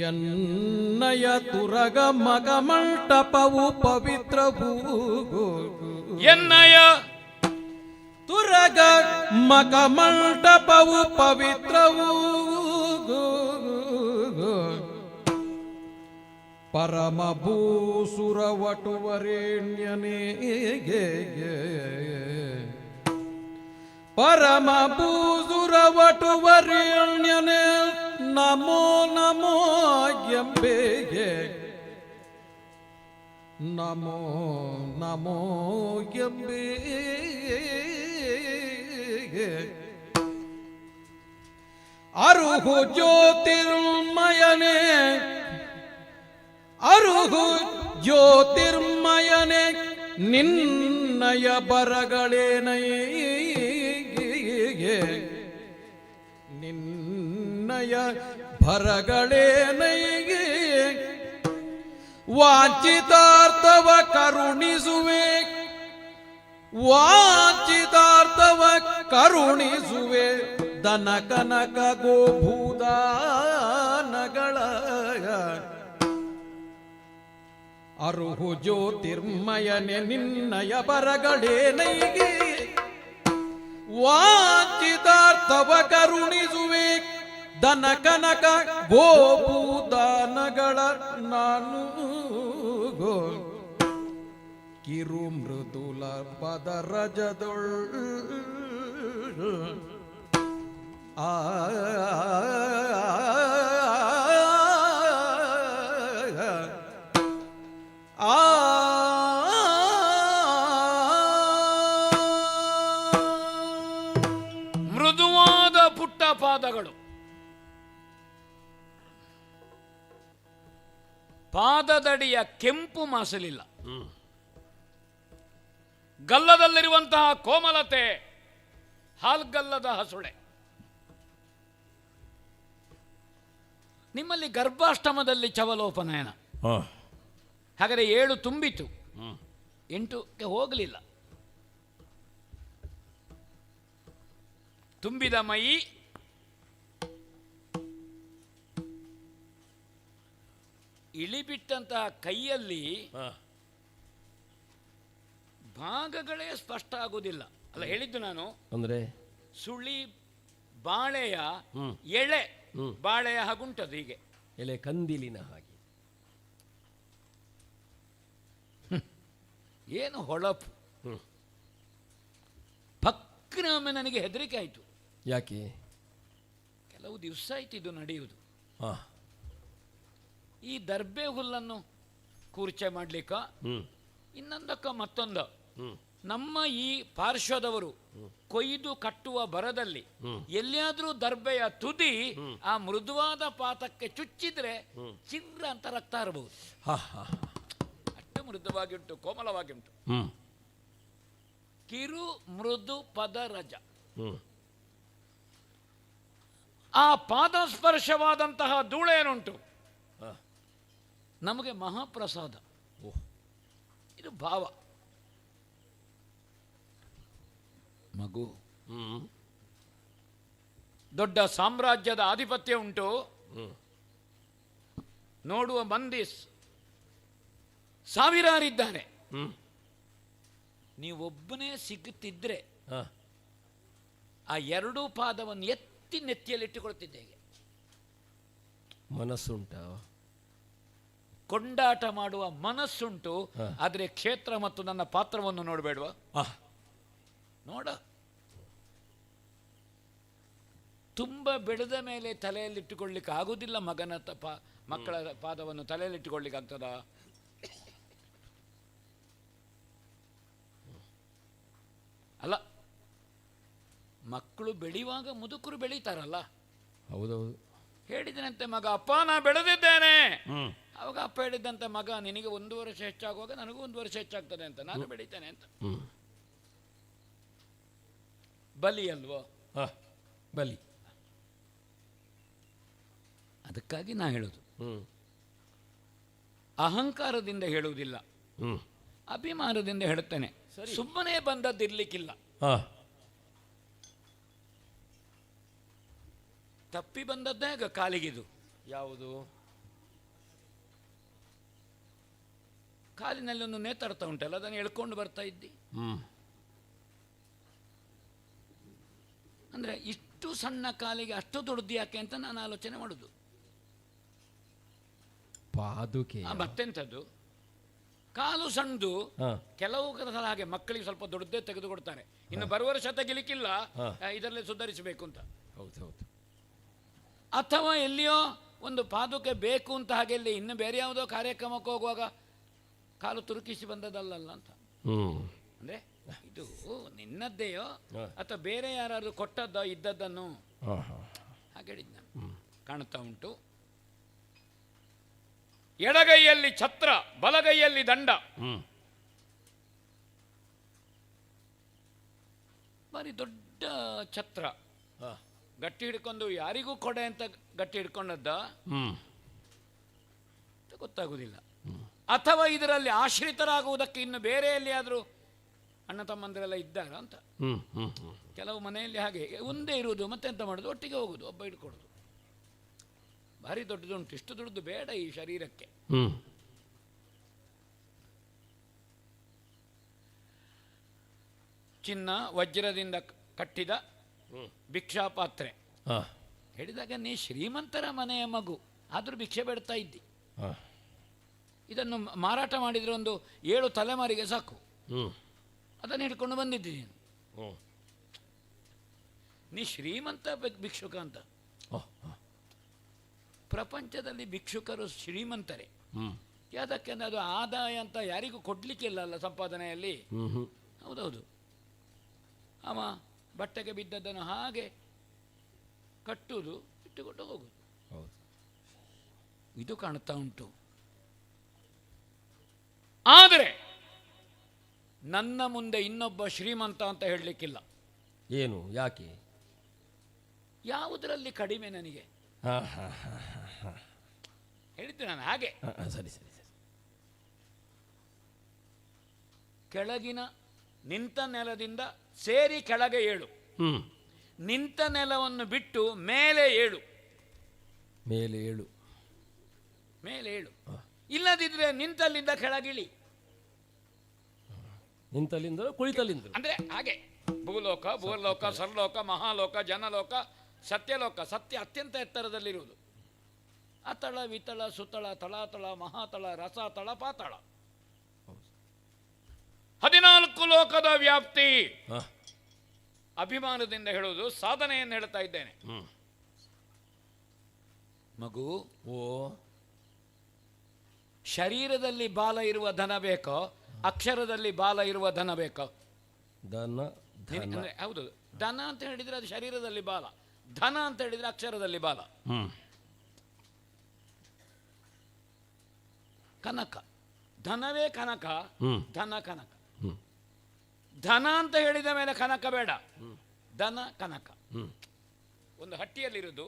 ಎನ್ನಯ ತುರಗ ಮಗ ಮಂಟಪವು ಪವಿತ್ರಭೂ. ಎನ್ನಯ ತುರಗ ಮಗ ಮಂಟಪವು ಪವಿತ್ರವೂ. ಪರಮ ಭೂಸುರ ವಟುವರೇಣ್ಯನೇ ಪರಮ ಭೂಸುರ ವಟುವರೇಣ್ಯನೇ ನಮೋ ನಮೋ ಎಂಬೆಗೆ ನಮೋ ನಮೋ ಎಂಬೆಗೆ ಅರುಹು ಜ್ಯೋತಿರ್ಮಯನೇ ಅರುಹು ಜ್ಯೋತಿರ್ಮಯನೇ ನಿನ್ನಯ ಬರಗಳೇನೈಗೆ ನಿನ್ನಯ ಭರಗಳೇನೈಗೆ ವಾಂಚಿತಾರ್ಥವ ಕರುಣಿಸುವೆ ವಾಂಚಿತಾರ್ಥವ ಕರುಣಿಸುವೆ ದನ ಕನಕ ಗೋಭೂದಾನಗಳ ಅರುಹು ಜ್ಯೋತಿರ್ಮಯನೆ ನಿನ್ನಯ ಬರಗಳೇನೈಗೆ ವಾಂಚಿತಾರ್ಥವ ಕರುಣಿಸುವೆ ದನ ಕನಕ ಗೋಭೂದಾನಗಳ ನಾನು ಕಿರು ಮೃದುಲ ಪದರಜದೊಳ್ ಆ ಮೃದುವಾದ ಪುಟ್ಟ ಪಾದಗಳು. ಪಾದದಡಿಯ ಕೆಂಪು ಮಾಸಲಿಲ್ಲ. ಗಲ್ಲದಲ್ಲಿರುವಂತಹ ಕೋಮಲತೆ ಹಾಲ್ಗಲ್ಲದ ಹಸುಳೆ. ನಿಮ್ಮಲ್ಲಿ ಗರ್ಭಾಷ್ಟಮದಲ್ಲಿ ಚವಲೋಪನಯನ, ಹಾಗಾದರೆ 7 ತುಂಬಿತು, 8ಕ್ಕೆ ಹೋಗಲಿಲ್ಲ. ತುಂಬಿದ ಮೈ ಇಳಿಬಿಟ್ಟಂತಹ ಕೈಯಲ್ಲಿ ಭಾಗಗಳೇ ಸ್ಪಷ್ಟ ಆಗುವುದಿಲ್ಲ. ಅಲ್ಲ ಹೇಳಿದ್ದು ನಾನು, ಅಂದ್ರೆ ಸುಳಿ ಬಾಳೆಯ ಎಳೆ ಬಾಳೆಯ ಹಾಗುಂಟದು, ಹೀಗೆ ಎಲೆ ಕಂದಿಲಿನ ಹಾಗೆ. ಏನು ಹೊಳಪು. ಪಕ್ಕನೆ ಒಮ್ಮೆ ನನಗೆ ಹೆದರಿಕೆ ಆಯಿತು. ಯಾಕೆ? ಕೆಲವು ದಿವಸ ಆಯ್ತು ಇದು ನಡೆಯುವುದು. ಈ ದರ್ಬೆ ಹುಲ್ಲನ್ನು ಕೂರ್ಚೆ ಮಾಡ್ಲಿಕ್ಕ ಇನ್ನೊಂದಕ್ಕ ಮತ್ತೊಂದು, ನಮ್ಮ ಈ ಪಾರ್ಶ್ವದವರು ಕೊಯ್ದು ಕಟ್ಟುವ ಬರದಲ್ಲಿ ಎಲ್ಲಿಯಾದ್ರೂ ದರ್ಬೆಯ ತುದಿ ಆ ಮೃದುವಾದ ಪಾತಕ್ಕೆ ಚುಚ್ಚಿದ್ರೆ ಚಿರ್ರ ಅಂತ ರಕ್ತ ಹರಬಹುದು. ಅಷ್ಟು ಮೃದುವಾಗಿ ಉಂಟು, ಕೋಮಲವಾಗಿ ಉಂಟು. ಕಿರು ಮೃದು ಪದರಜ. ಆ ಪಾದಸ್ಪರ್ಶವಾದಂತಹ ಧೂಳೇನುಂಟು ನಮಗೆ ಮಹಾಪ್ರಸಾದ. ಇದು ಭಾವ. ಮಗು ದೊಡ್ಡ ಸಾಮ್ರಾಜ್ಯದ ಆಧಿಪತ್ಯ ಉಂಟು. ನೋಡುವ ಮಂದಿ ಸಾವಿರಾರಿದ್ದಾರೆ. ನೀವೊಬ್ಬನೇ ಸಿಗುತ್ತಿದ್ರೆ ಆ ಎರಡೂ ಪಾದವನ್ನು ಎತ್ತಿ ನೆತ್ತಿಯಲ್ಲಿಟ್ಟುಕೊಳ್ತಿದ್ದೆ. ಮನಸ್ಸುಂಟ, ಕೊಂಡಾಟ ಮಾಡುವ ಮನಸ್ಸುಂಟು. ಆದರೆ ಕ್ಷೇತ್ರ ಮತ್ತು ನನ್ನ ಪಾತ್ರವನ್ನು ನೋಡಬೇಡವಾ? ನೋಡ, ತುಂಬ ಬೆಳೆದ ಮೇಲೆ ತಲೆಯಲ್ಲಿಟ್ಟುಕೊಳ್ಳಿಕ್ಕೆ ಆಗುವುದಿಲ್ಲ. ಮಕ್ಕಳ ಪಾದವನ್ನು ತಲೆಯಲ್ಲಿಟ್ಟುಕೊಳ್ಳಿಕ್ಕೆ ಆಗ್ತದ? ಅಲ್ಲ, ಮಕ್ಕಳು ಬೆಳೆಯುವಾಗ ಮುದುಕರು ಬೆಳೀತಾರಲ್ಲ. ಹೌದೌದು. ಹೇಳಿದನಂತೆ ಮಗ, ಅಪ್ಪ ನಾ ಬೆಳೆದಿದ್ದೇನೆ. ಅವಾಗ ಅಪ್ಪ ಹೇಳಿದಂತೆ, ಮಗ ನಿನಗೆ 1 ವರ್ಷ ಹೆಚ್ಚಾಗುವಾಗ ನನಗೂ 1 ವರ್ಷ ಹೆಚ್ಚಾಗ್ತದೆ ಅಂತ, ನಾನು ಬೆಳೀತೇನೆ ಅಂತ. ಬಲಿ ಅಲ್ವೋ? ಬಲಿ. ಅದಕ್ಕಾಗಿ ನಾ ಹೇಳುದು, ಅಹಂಕಾರದಿಂದ ಹೇಳುವುದಿಲ್ಲ, ಅಭಿಮಾನದಿಂದ ಹೇಳುತ್ತೇನೆ. ಸುಮ್ಮನೆ ಬಂದದ್ದಿರ್ಲಿಕ್ಕಿಲ್ಲ. ತಪ್ಪಿ ಬಂದದ್ದೇ ಈಗ ಕಾಲಿಗಿದು. ಯಾವುದು? ಕಾಲಿನಲ್ಲಿ ಒಂದು ನೇತಾಡ್ತಾ ಉಂಟಲ್ಲ, ಅದನ್ನು ಎಳ್ಕೊಂಡು ಬರ್ತಾ ಇದ್ದಿ. ಅಂದ್ರೆ ಇಷ್ಟು ಸಣ್ಣ ಕಾಲಿಗೆ ಅಷ್ಟು ದೊಡ್ಡದು ಯಾಕೆ ಅಂತ ನಾನು ಆಲೋಚನೆ ಮಾಡುದು. ಪಾದುಕೆ ಮತ್ತೆಂಥದ್ದು, ಕಾಲು ಸಣ್ಣದು. ಕೆಲವು ಸಲ ಹಾಗೆ ಮಕ್ಕಳಿಗೆ ಸ್ವಲ್ಪ ದೊಡ್ಡದೇ ತೆಗೆದು ಕೊಡ್ತಾರೆ. ಇನ್ನು ಬರುವ ವರ್ಷ ತೆಗಿಲಿಕ್ಕಿಲ್ಲ, ಇದರಲ್ಲೇ ಸುಧಾರಿಸಬೇಕು ಅಂತ. ಹೌದೌದು. ಅಥವಾ ಎಲ್ಲಿಯೋ ಒಂದು ಪಾದುಕೆ ಬೇಕು ಅಂತ ಹಾಗೆ ಇಲ್ಲಿ ಇನ್ನು ಬೇರೆ ಯಾವುದೋ ಕಾರ್ಯಕ್ರಮಕ್ಕೆ ಹೋಗುವಾಗ ಕಾಲು ತುರುಕಿಸಿ ಬಂದದಲ್ಲ ಅಂತ. ಅಂದ್ರೆ ಇದು ನಿನ್ನದ್ದೇಯೋ ಅಥವಾ ಬೇರೆ ಯಾರಾದ್ರೂ ಕೊಟ್ಟದ್ದೋ ಇದ್ದದ್ದನ್ನು ಹಾಗೆ ಹೇಳಿದ್ನ. ಕಾಣ್ತಾ ಉಂಟು. ಎಡಗೈಯಲ್ಲಿ ಛತ್ರ, ಬಲಗೈಯಲ್ಲಿ ದಂಡ. ಬಾರಿ ದೊಡ್ಡ ಛತ್ರ, ಗಟ್ಟಿ ಹಿಡ್ಕೊಂಡು ಯಾರಿಗೂ ಕೊಡೆ ಅಂತ ಗಟ್ಟಿ ಹಿಡ್ಕೊಂಡದ್ದ ಗೊತ್ತಾಗುವುದಿಲ್ಲ. ಅಥವಾ ಇದರಲ್ಲಿ ಆಶ್ರಿತರಾಗುವುದಕ್ಕೆ ಇನ್ನು ಬೇರೆ ಎಲ್ಲಿಯಾದರೂ ಅಣ್ಣ ತಮ್ಮಂದಿರೆಲ್ಲ ಇದ್ದಾರ ಅಂತ. ಕೆಲವು ಮನೆಯಲ್ಲಿ ಹಾಗೆ ಒಂದೇ ಇರುವುದು, ಮತ್ತೆಂತ ಮಾಡೋದು, ಒಟ್ಟಿಗೆ ಹೋಗುದು, ಒಬ್ಬ ಹಿಡ್ಕೊಡುದು. ಭಾರಿ ದೊಡ್ಡದುಂಟು. ಇಷ್ಟು ದೊಡ್ಡದು ಬೇಡ ಈ ಶರೀರಕ್ಕೆ. ಚಿನ್ನ ವಜ್ರದಿಂದ ಕಟ್ಟಿದ ಭಿಕ್ಷಾ ಪಾತ್ರೆ. ಹೇಳಿದಾಗ ನೀ ಶ್ರೀಮಂತರ ಮನೆಯ ಮಗು, ಆದ್ರೂ ಭಿಕ್ಷೆ ಬೇಡ್ತಾ ಇದ್ದಿ. ಇದನ್ನು ಮಾರಾಟ ಮಾಡಿದ್ರೆ ಒಂದು 7 ತಲೆಮಾರಿಗೆ ಸಾಕು. ಅದನ್ನು ಹಿಡ್ಕೊಂಡು ಬಂದಿದ್ದಿ ನೀನು. ನೀ ಶ್ರೀಮಂತ ಭಿಕ್ಷುಕ ಅಂತ. ಪ್ರಪಂಚದಲ್ಲಿ ಭಿಕ್ಷುಕರು ಶ್ರೀಮಂತರೇ. ಯಾದಕ್ಕೆಂದ್ರೆ ಅದು ಆದಾಯ ಅಂತ ಯಾರಿಗೂ ಕೊಡ್ಲಿಕ್ಕಿಲ್ಲ ಅಲ್ಲ ಸಂಪಾದನೆಯಲ್ಲಿ. ಹೌದೌದು. ಅವ ಬಟ್ಟೆಗೆ ಬಿದ್ದದ್ದನ್ನು ಹಾಗೆ ಕಟ್ಟುವುದು, ಇಟ್ಟುಕೊಂಡು ಹೋಗುದು. ಇದು ಕಾಣ್ತಾ ಉಂಟು. ಆದರೆ ನನ್ನ ಮುಂದೆ ಇನ್ನೊಬ್ಬ ಶ್ರೀಮಂತ ಅಂತ ಹೇಳಲಿಕ್ಕಿಲ್ಲ. ಏನು? ಯಾಕೆ? ಯಾವುದರಲ್ಲಿ ಕಡಿಮೆ ನನಗೆ ಹೇಳಿದ್ದೆ ನಾನು ಹಾಗೆ. ಸರಿ ಸರಿ ಸರಿ. ಕೆಳಗಿನ ನಿಂತ ನೆಲದಿಂದ ಸೇರಿ ಕೆಳಗೆ 7, ನಿಂತ ನೆಲವನ್ನು ಬಿಟ್ಟು ಮೇಲೆ 7. ಮೇಲೆ 7. ಮೇಲೆ 7. ಇಲ್ಲದಿದ್ರೆ ನಿಂತಲ್ಲಿಂದ ಕೆಳಗಿಳಿ. ನಿಂತಲ್ಲಿಂದ ಕುಳಿತಲ್ಲಿಂದ ಅಂದ್ರೆ ಹಾಗೆ ಭೂಲೋಕ, ಭೂಲೋಕ, ಸರ್ಲೋಕ, ಮಹಾಲೋಕ, ಜನಲೋಕ, ಸತ್ಯಲೋಕ. ಸತ್ಯ ಅತ್ಯಂತ ಎತ್ತರದಲ್ಲಿರುವುದು. ಅತಳ, ವಿತಳ, ಸುತಳ, ತಳಾತಳ, ಮಹಾತಳ, ರಸಾತಳ, ಪಾತಾಳ. 14 ಲೋಕದ ವ್ಯಾಪ್ತಿ. ಅಭಿಮಾನದಿಂದ ಹೇಳುವುದು, ಸಾಧನೆಯನ್ನು ಹೇಳ್ತಾ ಇದ್ದೇನೆ. ಮಗು, ಶರೀರದಲ್ಲಿ ಬಾಲ ಇರುವ ಧನ ಬೇಕೋ ಅಕ್ಷರದಲ್ಲಿ ಬಾಲ ಇರುವ ಧನ ಬೇಕಾ? ಧನ ಅಂದ್ರೆ ಹೌದು, ಧನ ಅಂತ ಹೇಳಿದ್ರೆ ಅದು ಶರೀರದಲ್ಲಿ ಬಾಲ, ಧನ ಅಂತ ಹೇಳಿದ್ರೆ ಅಕ್ಷರದಲ್ಲಿ ಬಾಲ. ಕನಕ, ಧನವೇ ಕನಕ, ಧನ ಕನಕ. ಧನ ಅಂತ ಹೇಳಿದ ಮೇಲೆ ಕನಕ ಬೇಡ, ಧನ ಕನಕ. ಒಂದು ಹಟ್ಟಿಯಲ್ಲಿರುವುದು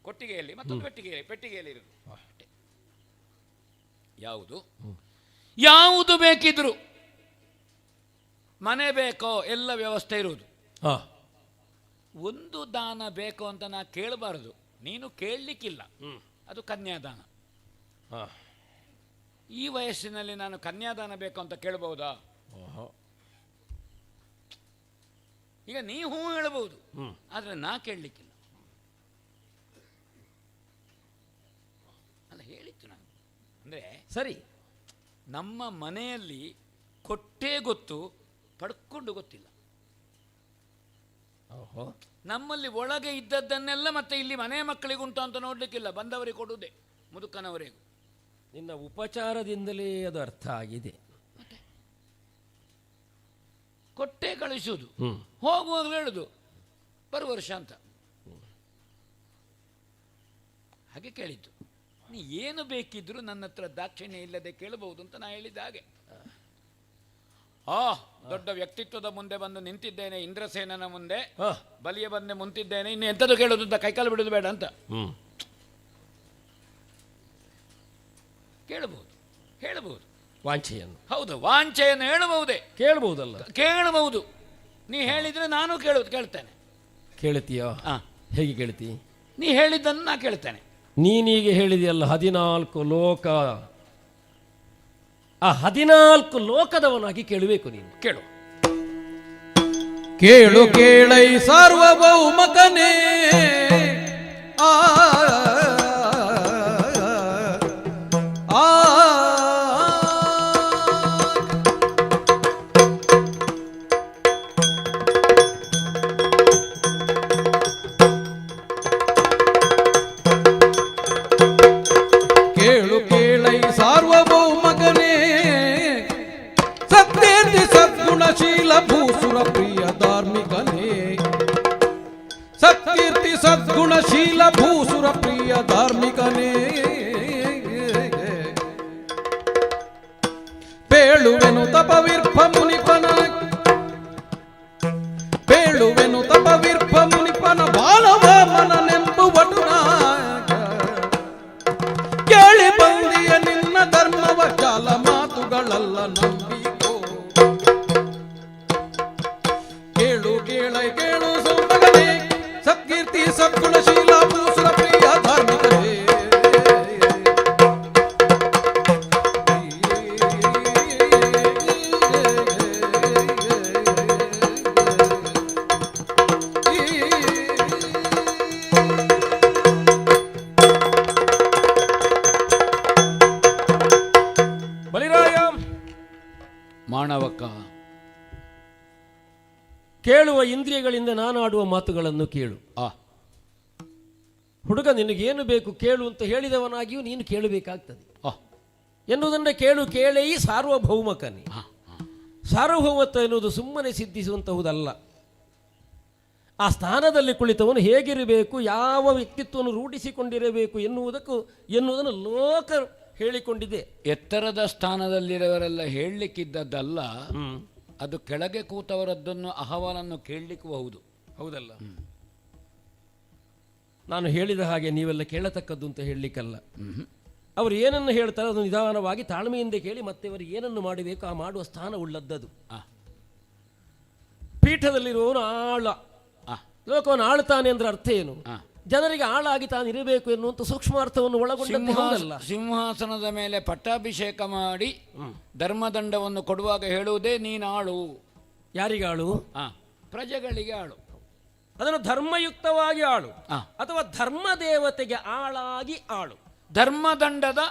ಕೊಟ್ಟಿಗೆಯಲ್ಲಿ, ಮತ್ತೊಂದು ಪೆಟ್ಟಿಗೆಯಲ್ಲಿ ಇರುವುದು. ಯಾವುದು ಬೇಕಿದ್ರು, ಮನೆ ಬೇಕೋ ಎಲ್ಲ ವ್ಯವಸ್ಥೆ ಇರುವುದು. ಒಂದು ದಾನ ಬೇಕು ಅಂತ ನಾ ಕೇಳಬಾರದು, ನೀನು ಕೇಳಲಿಕ್ಕಿಲ್ಲ, ಅದು ಕನ್ಯಾದಾನ. ಈ ವಯಸ್ಸಿನಲ್ಲಿ ನಾನು ಕನ್ಯಾದಾನ ಬೇಕು ಅಂತ ಕೇಳಬಹುದಾ? ಈಗ ನೀ ಹೂ ಹೇಳಬಹುದು, ಆದರೆ ನಾ ಕೇಳಲಿಕ್ಕಿಲ್ಲ. ಅಲ್ಲ ಹೇಳಿತ್ತು ನಾನು. ಅಂದರೆ ಸರಿ, ನಮ್ಮ ಮನೆಯಲ್ಲಿ ಕೊಟ್ಟೇ ಗೊತ್ತು, ಪಡ್ಕೊಂಡು ಗೊತ್ತಿಲ್ಲ. ನಮ್ಮಲ್ಲಿ ಒಳಗೆ ಇದ್ದದ್ದನ್ನೆಲ್ಲ ಮತ್ತೆ ಇಲ್ಲಿ ಮನೆ ಮಕ್ಕಳಿಗುಂಟು ಅಂತ ನೋಡ್ಲಿಕ್ಕಿಲ್ಲ, ಬಂದವರಿಗೆ ಕೊಡುವುದೇ, ಮುದುಕನವರೆಗೂ. ನಿನ್ನ ಉಪಚಾರದಿಂದಲೇ ಅದು ಅರ್ಥ ಆಗಿದೆ. ಕೊಟ್ಟೆ ಕಳಿಸುವುದು, ಹೋಗುವಾಗಲೂ ಹೇಳುದು ಬರುವ ವರ್ಷ ಅಂತ. ಹಾಗೆ ಕೇಳಿದ್ದು. ನೀ ಏನು ಬೇಕಿದ್ರು ನನ್ನ ಹತ್ರ ದಾಕ್ಷಿಣ್ಯ ಇಲ್ಲದೆ ಕೇಳಬಹುದು ಅಂತ ನಾ ಹೇಳಿದ್ದ ಹಾಗೆ. ದೊಡ್ಡ ವ್ಯಕ್ತಿತ್ವದ ಮುಂದೆ ಬಂದು ನಿಂತಿದ್ದೇನೆ, ಇಂದ್ರಸೇನನ ಮುಂದೆ ಬಲಿಯ ಬಂದೆ ಮುಂತಿದ್ದೇನೆ, ಇನ್ನು ಎಂಥದ್ದು ಕೇಳೋದು ಅಂತ ಕೈಕಾಲು ಬಿಡೋದು ಬೇಡ ಅಂತ ಕೇಳಬಹುದು, ಹೇಳಬಹುದು ವಾಂಛೆಯನ್ನು. ಹೌದು, ವಾಂಛೆಯನ್ನು ಹೇಳಬಹುದೇ? ಕೇಳಬಹುದಲ್ಲ? ಕೇಳಬಹುದು. ನೀ ಹೇಳಿದ್ರೆ ನಾನು ಕೇಳ್ತೇನೆ. ಕೇಳ್ತೀಯೋ? ಹೇಗೆ ಕೇಳ್ತಿ? ನೀ ಹೇಳಿದ್ದನ್ನು ನಾ ಕೇಳ್ತೇನೆ. ನೀನೀಗ ಹೇಳಿದೆಯಲ್ಲ 14 ಲೋಕ, ಆ 14 ಲೋಕದವನಾಗಿ ಕೇಳಬೇಕು ನೀನು. ಕೇಳು. ಕೇಳು ಕೇಳೈ ಸಾರ್ವಭೌಮಕನೇ, ಆ ಕೇಳು ಕೇಳೈ ಸಾರ್ವಭೌಮಕನೇ, ಸತ್ಯೇತಿ ಸದ್ಗುಣಶೀಲ ಭೂಸುರ ಪ್ರಿಯ ಧಾರ್ಮಿಕನೇ, ಸತ್ಕೀರ್ತಿ ಸದ್ಗುಣಶೀಲ ಭೂಸುರ ಪ್ರಿಯ ಧಾರ್ಮಿಕನೇ, ಬೇಳುವೆನು ತಪವಿರ್ಭ ಮುನಿಪನ, ಬೇಳುವೆನು ತಪವಿರ್ಭ ಮುನಿಪನ ಬಾಲವ ಮನನೆಂಬುವಟು ಕೇಳಿ ಬಂದಿಯ ನಿನ್ನ ಧರ್ಮವ, ಜಾಲ ಮಾತುಗಳಲ್ಲ ನಂಬಿಕೋ. ಕೇಳು ಕೇಳೈ ಕೇಳು ಸೌಮಗನೇ, ಸತ್ಕೀರ್ತಿ ಸದ್ಗುಣಶೀಲ ಭೂಸುರ ಪ್ರಿಯ ಧಾರ್ಮಿಕನೇ, ಮಾನವಕ. ಕೇಳುವ ಇಂದ್ರಿಯಗಳಿಂದ ನಾನಾಡುವ ಮಾತುಗಳನ್ನು ಕೇಳು. ಹುಡುಗ, ನಿನಗೇನು ಬೇಕು ಕೇಳು ಅಂತ ಹೇಳಿದವನಾಗಿಯೂ ನೀನು ಕೇಳಬೇಕಾಗ್ತದೆ ಎನ್ನುವುದನ್ನು ಕೇಳು. ಕೇಳೇ ಸಾರ್ವಭೌಮಕನೇ. ಸಾರ್ವಭೌಮತ್ವ ಎನ್ನುವುದು ಸುಮ್ಮನೆ ಸಿದ್ಧಿಸುವಂತಹುದಲ್ಲ. ಆ ಸ್ಥಾನದಲ್ಲಿ ಕುಳಿತವನು ಹೇಗಿರಬೇಕು, ಯಾವ ವ್ಯಕ್ತಿತ್ವವನ್ನು ರೂಢಿಸಿಕೊಂಡಿರಬೇಕು ಎನ್ನುವುದನ್ನು ಲೋಕ ಹೇಳಿಕೊಂಡಿದೆ. ಎತ್ತರದ ಸ್ಥಾನದಲ್ಲಿರುವವರೆಲ್ಲ ಹೇಳಲಿಕ್ಕಿದ್ದದ್ದಲ್ಲ, ಅದು ಕೆಳಗೆ ಕೂತವರದ್ದನ್ನು ಅಹವಾಲನ್ನು ಕೇಳಲಿಕ್ಕೂ ಹೌದಲ್ಲ? ನಾನು ಹೇಳಿದ ಹಾಗೆ ನೀವೆಲ್ಲ ಕೇಳತಕ್ಕದ್ದು ಅಂತ ಹೇಳಲಿಕ್ಕಲ್ಲ. ಅವರು ಏನನ್ನು ಹೇಳ್ತಾರೆ ಅದು ನಿಧಾನವಾಗಿ ತಾಳ್ಮೆಯಿಂದ ಕೇಳಿ ಮತ್ತೆ ಅವರು ಏನನ್ನು ಮಾಡಬೇಕು ಆ ಮಾಡುವ ಸ್ಥಾನ ಉಳ್ಳದ್ದದು. ಪೀಠದಲ್ಲಿರುವವನು ಆಳ, ಲೋಕವನ್ನು ಆಳ್ತಾನೆ ಅಂದ್ರೆ ಅರ್ಥ ಏನು? ಜನರಿಗೆ ಆಳಾಗಿ ತಾನಿರಬೇಕು ಎನ್ನುವಂಥ ಸೂಕ್ಷ್ಮಾರ್ಥವನ್ನು ಒಳಗೊಂಡ. ಸಿಂಹಾಸನದ ಮೇಲೆ ಪಟ್ಟಾಭಿಷೇಕ ಮಾಡಿ ಧರ್ಮದಂಡವನ್ನು ಕೊಡುವಾಗ ಹೇಳುವುದೇ ನೀನಾಳು. ಯಾರಿಗಾಳು? ಪ್ರಜೆಗಳಿಗೆ ಆಳು. ಅದನ್ನು ಧರ್ಮಯುಕ್ತವಾಗಿ ಆಳು ಅಥವಾ ಧರ್ಮ ದೇವತೆಗೆ ಆಳಾಗಿ ಆಳು. ಧರ್ಮದಂಡದ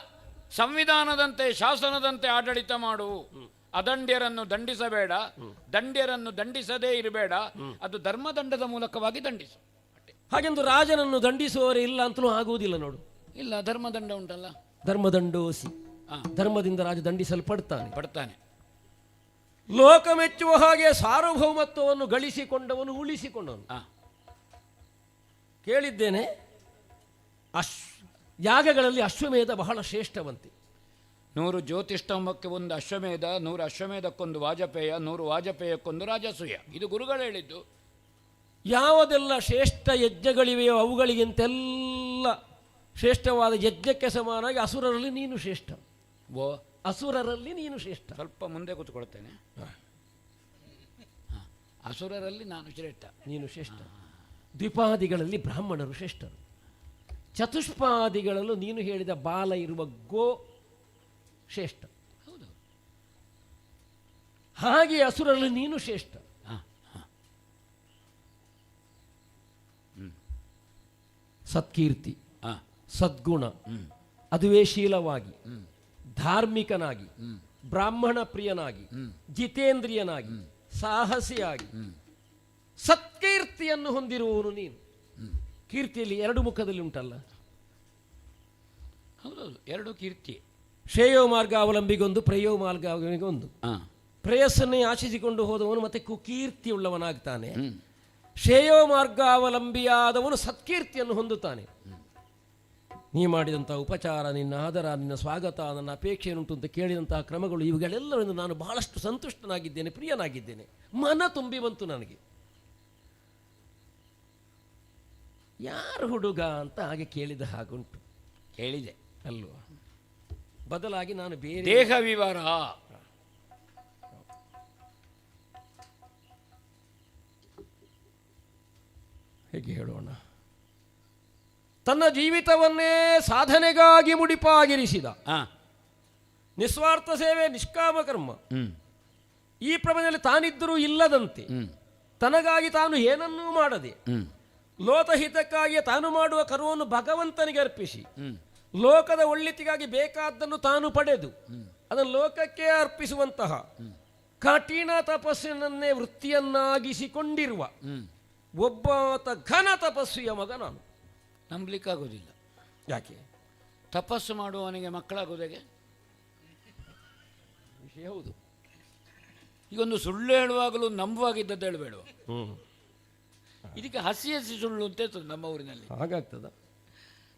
ಸಂವಿಧಾನದಂತೆ ಶಾಸನದಂತೆ ಆಡಳಿತ ಮಾಡು. ಅದಂಡ್ಯರನ್ನು ದಂಡಿಸಬೇಡ, ದಂಡ್ಯರನ್ನು ದಂಡಿಸದೇ ಇರಬೇಡ, ಅದು ಧರ್ಮದಂಡದ ಮೂಲಕವಾಗಿ ದಂಡಿಸು. ಹಾಗೆಂದು ರಾಜನನ್ನು ದಂಡಿಸುವವರೇ ಇಲ್ಲ ಅಂತಲೂ ಆಗುವುದಿಲ್ಲ ನೋಡು. ಇಲ್ಲ, ಧರ್ಮದಂಡ ಉಂಟಲ್ಲ. ಧರ್ಮದಂಡೋಸಿ, ಧರ್ಮದಿಂದ ರಾಜ ದಂಡಿಸಲ್ಪಡ್ತಾನೆ. ಲೋಕ ಮೆಚ್ಚುವ ಹಾಗೆ ಸಾರ್ವಭೌಮತ್ವವನ್ನು ಗಳಿಸಿಕೊಂಡವನು ಉಳಿಸಿಕೊಂಡವನು. ಕೇಳಿದ್ದೇನೆ, ಯಾಗಗಳಲ್ಲಿ ಅಶ್ವಮೇಧ ಬಹಳ ಶ್ರೇಷ್ಠವಂತೆ. 100 ಜ್ಯೋತಿಷ್ಠಂಬಕ್ಕೆ ಒಂದು ಅಶ್ವಮೇಧ, 100 ಅಶ್ವಮೇಧಕ್ಕೊಂದು ವಾಜಪೇಯ, 100 ವಾಜಪೇಯಕ್ಕೊಂದು ರಾಜಸೂಯ. ಇದು ಗುರುಗಳು ಹೇಳಿದ್ದು. ಯಾವುದೆಲ್ಲ ಶ್ರೇಷ್ಠ ಯಜ್ಞಗಳಿವೆಯೋ ಅವುಗಳಿಗಿಂತೆಲ್ಲ ಶ್ರೇಷ್ಠವಾದ ಯಜ್ಞಕ್ಕೆ ಸಮಾನಾಗಿ ಅಸುರರಲ್ಲಿ ನೀನು ಶ್ರೇಷ್ಠ. ಓ, ಅಸುರರಲ್ಲಿ ನೀನು ಶ್ರೇಷ್ಠ. ಸ್ವಲ್ಪ ಮುಂದೆ ಕೂತ್ಕೊಳ್ತೇನೆ. ಅಸುರರಲ್ಲಿ ನಾನು ಶ್ರೇಷ್ಠ, ನೀನು ಶ್ರೇಷ್ಠ. ದ್ವಿಪಾದಿಗಳಲ್ಲಿ ಬ್ರಾಹ್ಮಣರು ಶ್ರೇಷ್ಠರು. ಚತುಷ್ಪಾದಿಗಳಲ್ಲೂ ನೀನು ಹೇಳಿದ ಬಾಲ ಇರುವ ಗೋ ಶ್ರೇಷ್ಠ. ಹೌದು. ಹಾಗೆ ಅಸುರರಲ್ಲಿ ನೀನು ಶ್ರೇಷ್ಠ. ಸತ್ಕೀರ್ತಿ, ಸದ್ಗುಣ, ಅದುವೇ ಶೀಲವಾಗಿ, ಧಾರ್ಮಿಕನಾಗಿ, ಬ್ರಾಹ್ಮಣ ಪ್ರಿಯನಾಗಿ, ಜಿತೇಂದ್ರಿಯನಾಗಿ, ಸಾಹಸಿಯಾಗಿ, ಸತ್ಕೀರ್ತಿಯನ್ನು ಹೊಂದಿರುವವನು ನೀನು. ಕೀರ್ತಿಯಲ್ಲಿ 2 ಮುಖದಲ್ಲಿ ಉಂಟಲ್ಲ. ಹೌದೌದು, 2 ಕೀರ್ತಿ. ಶ್ರೇಯೋ ಮಾರ್ಗ ಅವಲಂಬಿಗೊಂದು, ಪ್ರೇಯೋ ಮಾರ್ಗ ಅವಲಂಬಿಗೊಂದು. ಪ್ರೇಯಸ್ಸನ್ನೇ ಆಶಿಸಿಕೊಂಡು ಹೋದವನು ಮತ್ತೆ ಕುಕೀರ್ತಿಯುಳ್ಳವನಾಗ್ತಾನೆ. ಶ್ರೇಯೋ ಮಾರ್ಗಾವಲಂಬಿಯಾದವನು ಸತ್ಕೀರ್ತಿಯನ್ನು ಹೊಂದುತ್ತಾನೆ. ನೀ ಮಾಡಿದಂಥ ಉಪಚಾರ, ನಿನ್ನ ಆದರ, ನಿನ್ನ ಸ್ವಾಗತ, ನನ್ನ ಅಪೇಕ್ಷೆ ಏನುಂಟು ಅಂತ ಕೇಳಿದಂತಹ ಕ್ರಮಗಳು, ಇವುಗಳೆಲ್ಲರಿಂದ ನಾನು ಬಹಳಷ್ಟು ಸಂತುಷ್ಟನಾಗಿದ್ದೇನೆ, ಪ್ರಿಯನಾಗಿದ್ದೇನೆ. ಮನ ತುಂಬಿ ಬಂತು ನನಗೆ. ಯಾರು ಹುಡುಗ ಅಂತ ಹಾಗೆ ಕೇಳಿದ ಹಾಗುಂಟು. ಕೇಳಿದೆ ಅಲ್ವಾ? ಬದಲಾಗಿ ನಾನು ಬೇರೆ ದೇಹ ವಿವರ. ಹೇಗೆ ಹೇಳೋಣ, ತನ್ನ ಜೀವಿತವನ್ನೇ ಸಾಧನೆಗಾಗಿ ಮುಡಿಪಾಗಿರಿಸಿದ, ನಿಸ್ವಾರ್ಥ ಸೇವೆ, ನಿಷ್ಕಾಮ ಕರ್ಮ, ಈ ಪ್ರಪಂಚದಲ್ಲಿ ತಾನಿದ್ದರೂ ಇಲ್ಲದಂತೆ, ತನಗಾಗಿ ತಾನು ಏನನ್ನೂ ಮಾಡದೆ, ಲೋಕಹಿತಕ್ಕಾಗಿ ತಾನು ಮಾಡುವ ಕರ್ಮವನ್ನು ಭಗವಂತನಿಗೆ ಅರ್ಪಿಸಿ, ಲೋಕದ ಒಳ್ಳೆತಿಗಾಗಿ ಬೇಕಾದ್ದನ್ನು ತಾನು ಪಡೆದು ಅದನ್ನು ಲೋಕಕ್ಕೆ ಅರ್ಪಿಸುವಂತಹ ಕಠಿಣ ತಪಸ್ಸಿನನ್ನೇ ವೃತ್ತಿಯನ್ನಾಗಿಸಿಕೊಂಡಿರುವ ಒಬ್ಬಾತ ಘನ ತಪಸ್ವಿಯ ಮಗ ನಾನು. ನಂಬಲಿಕ್ಕಾಗೋದಿಲ್ಲ. ಯಾಕೆ? ತಪಸ್ಸು ಮಾಡುವವನಿಗೆ ಮಕ್ಕಳಾಗೋದಾಗೆ ವಿಷಯ ಹೌದು. ಈಗೊಂದು ಸುಳ್ಳು ಹೇಳುವಾಗಲೂ ನಂಬುವಾಗಿದ್ದದ್ದು ಹೇಳಬೇಡುವ. ಇದಕ್ಕೆ ಹಸಿ ಹಸಿ ಸುಳ್ಳು ಅಂತ ಹೇಳ್ತದೆ ನಮ್ಮ ಊರಿನಲ್ಲಿ. ಹಾಗಾಗ್ತದ?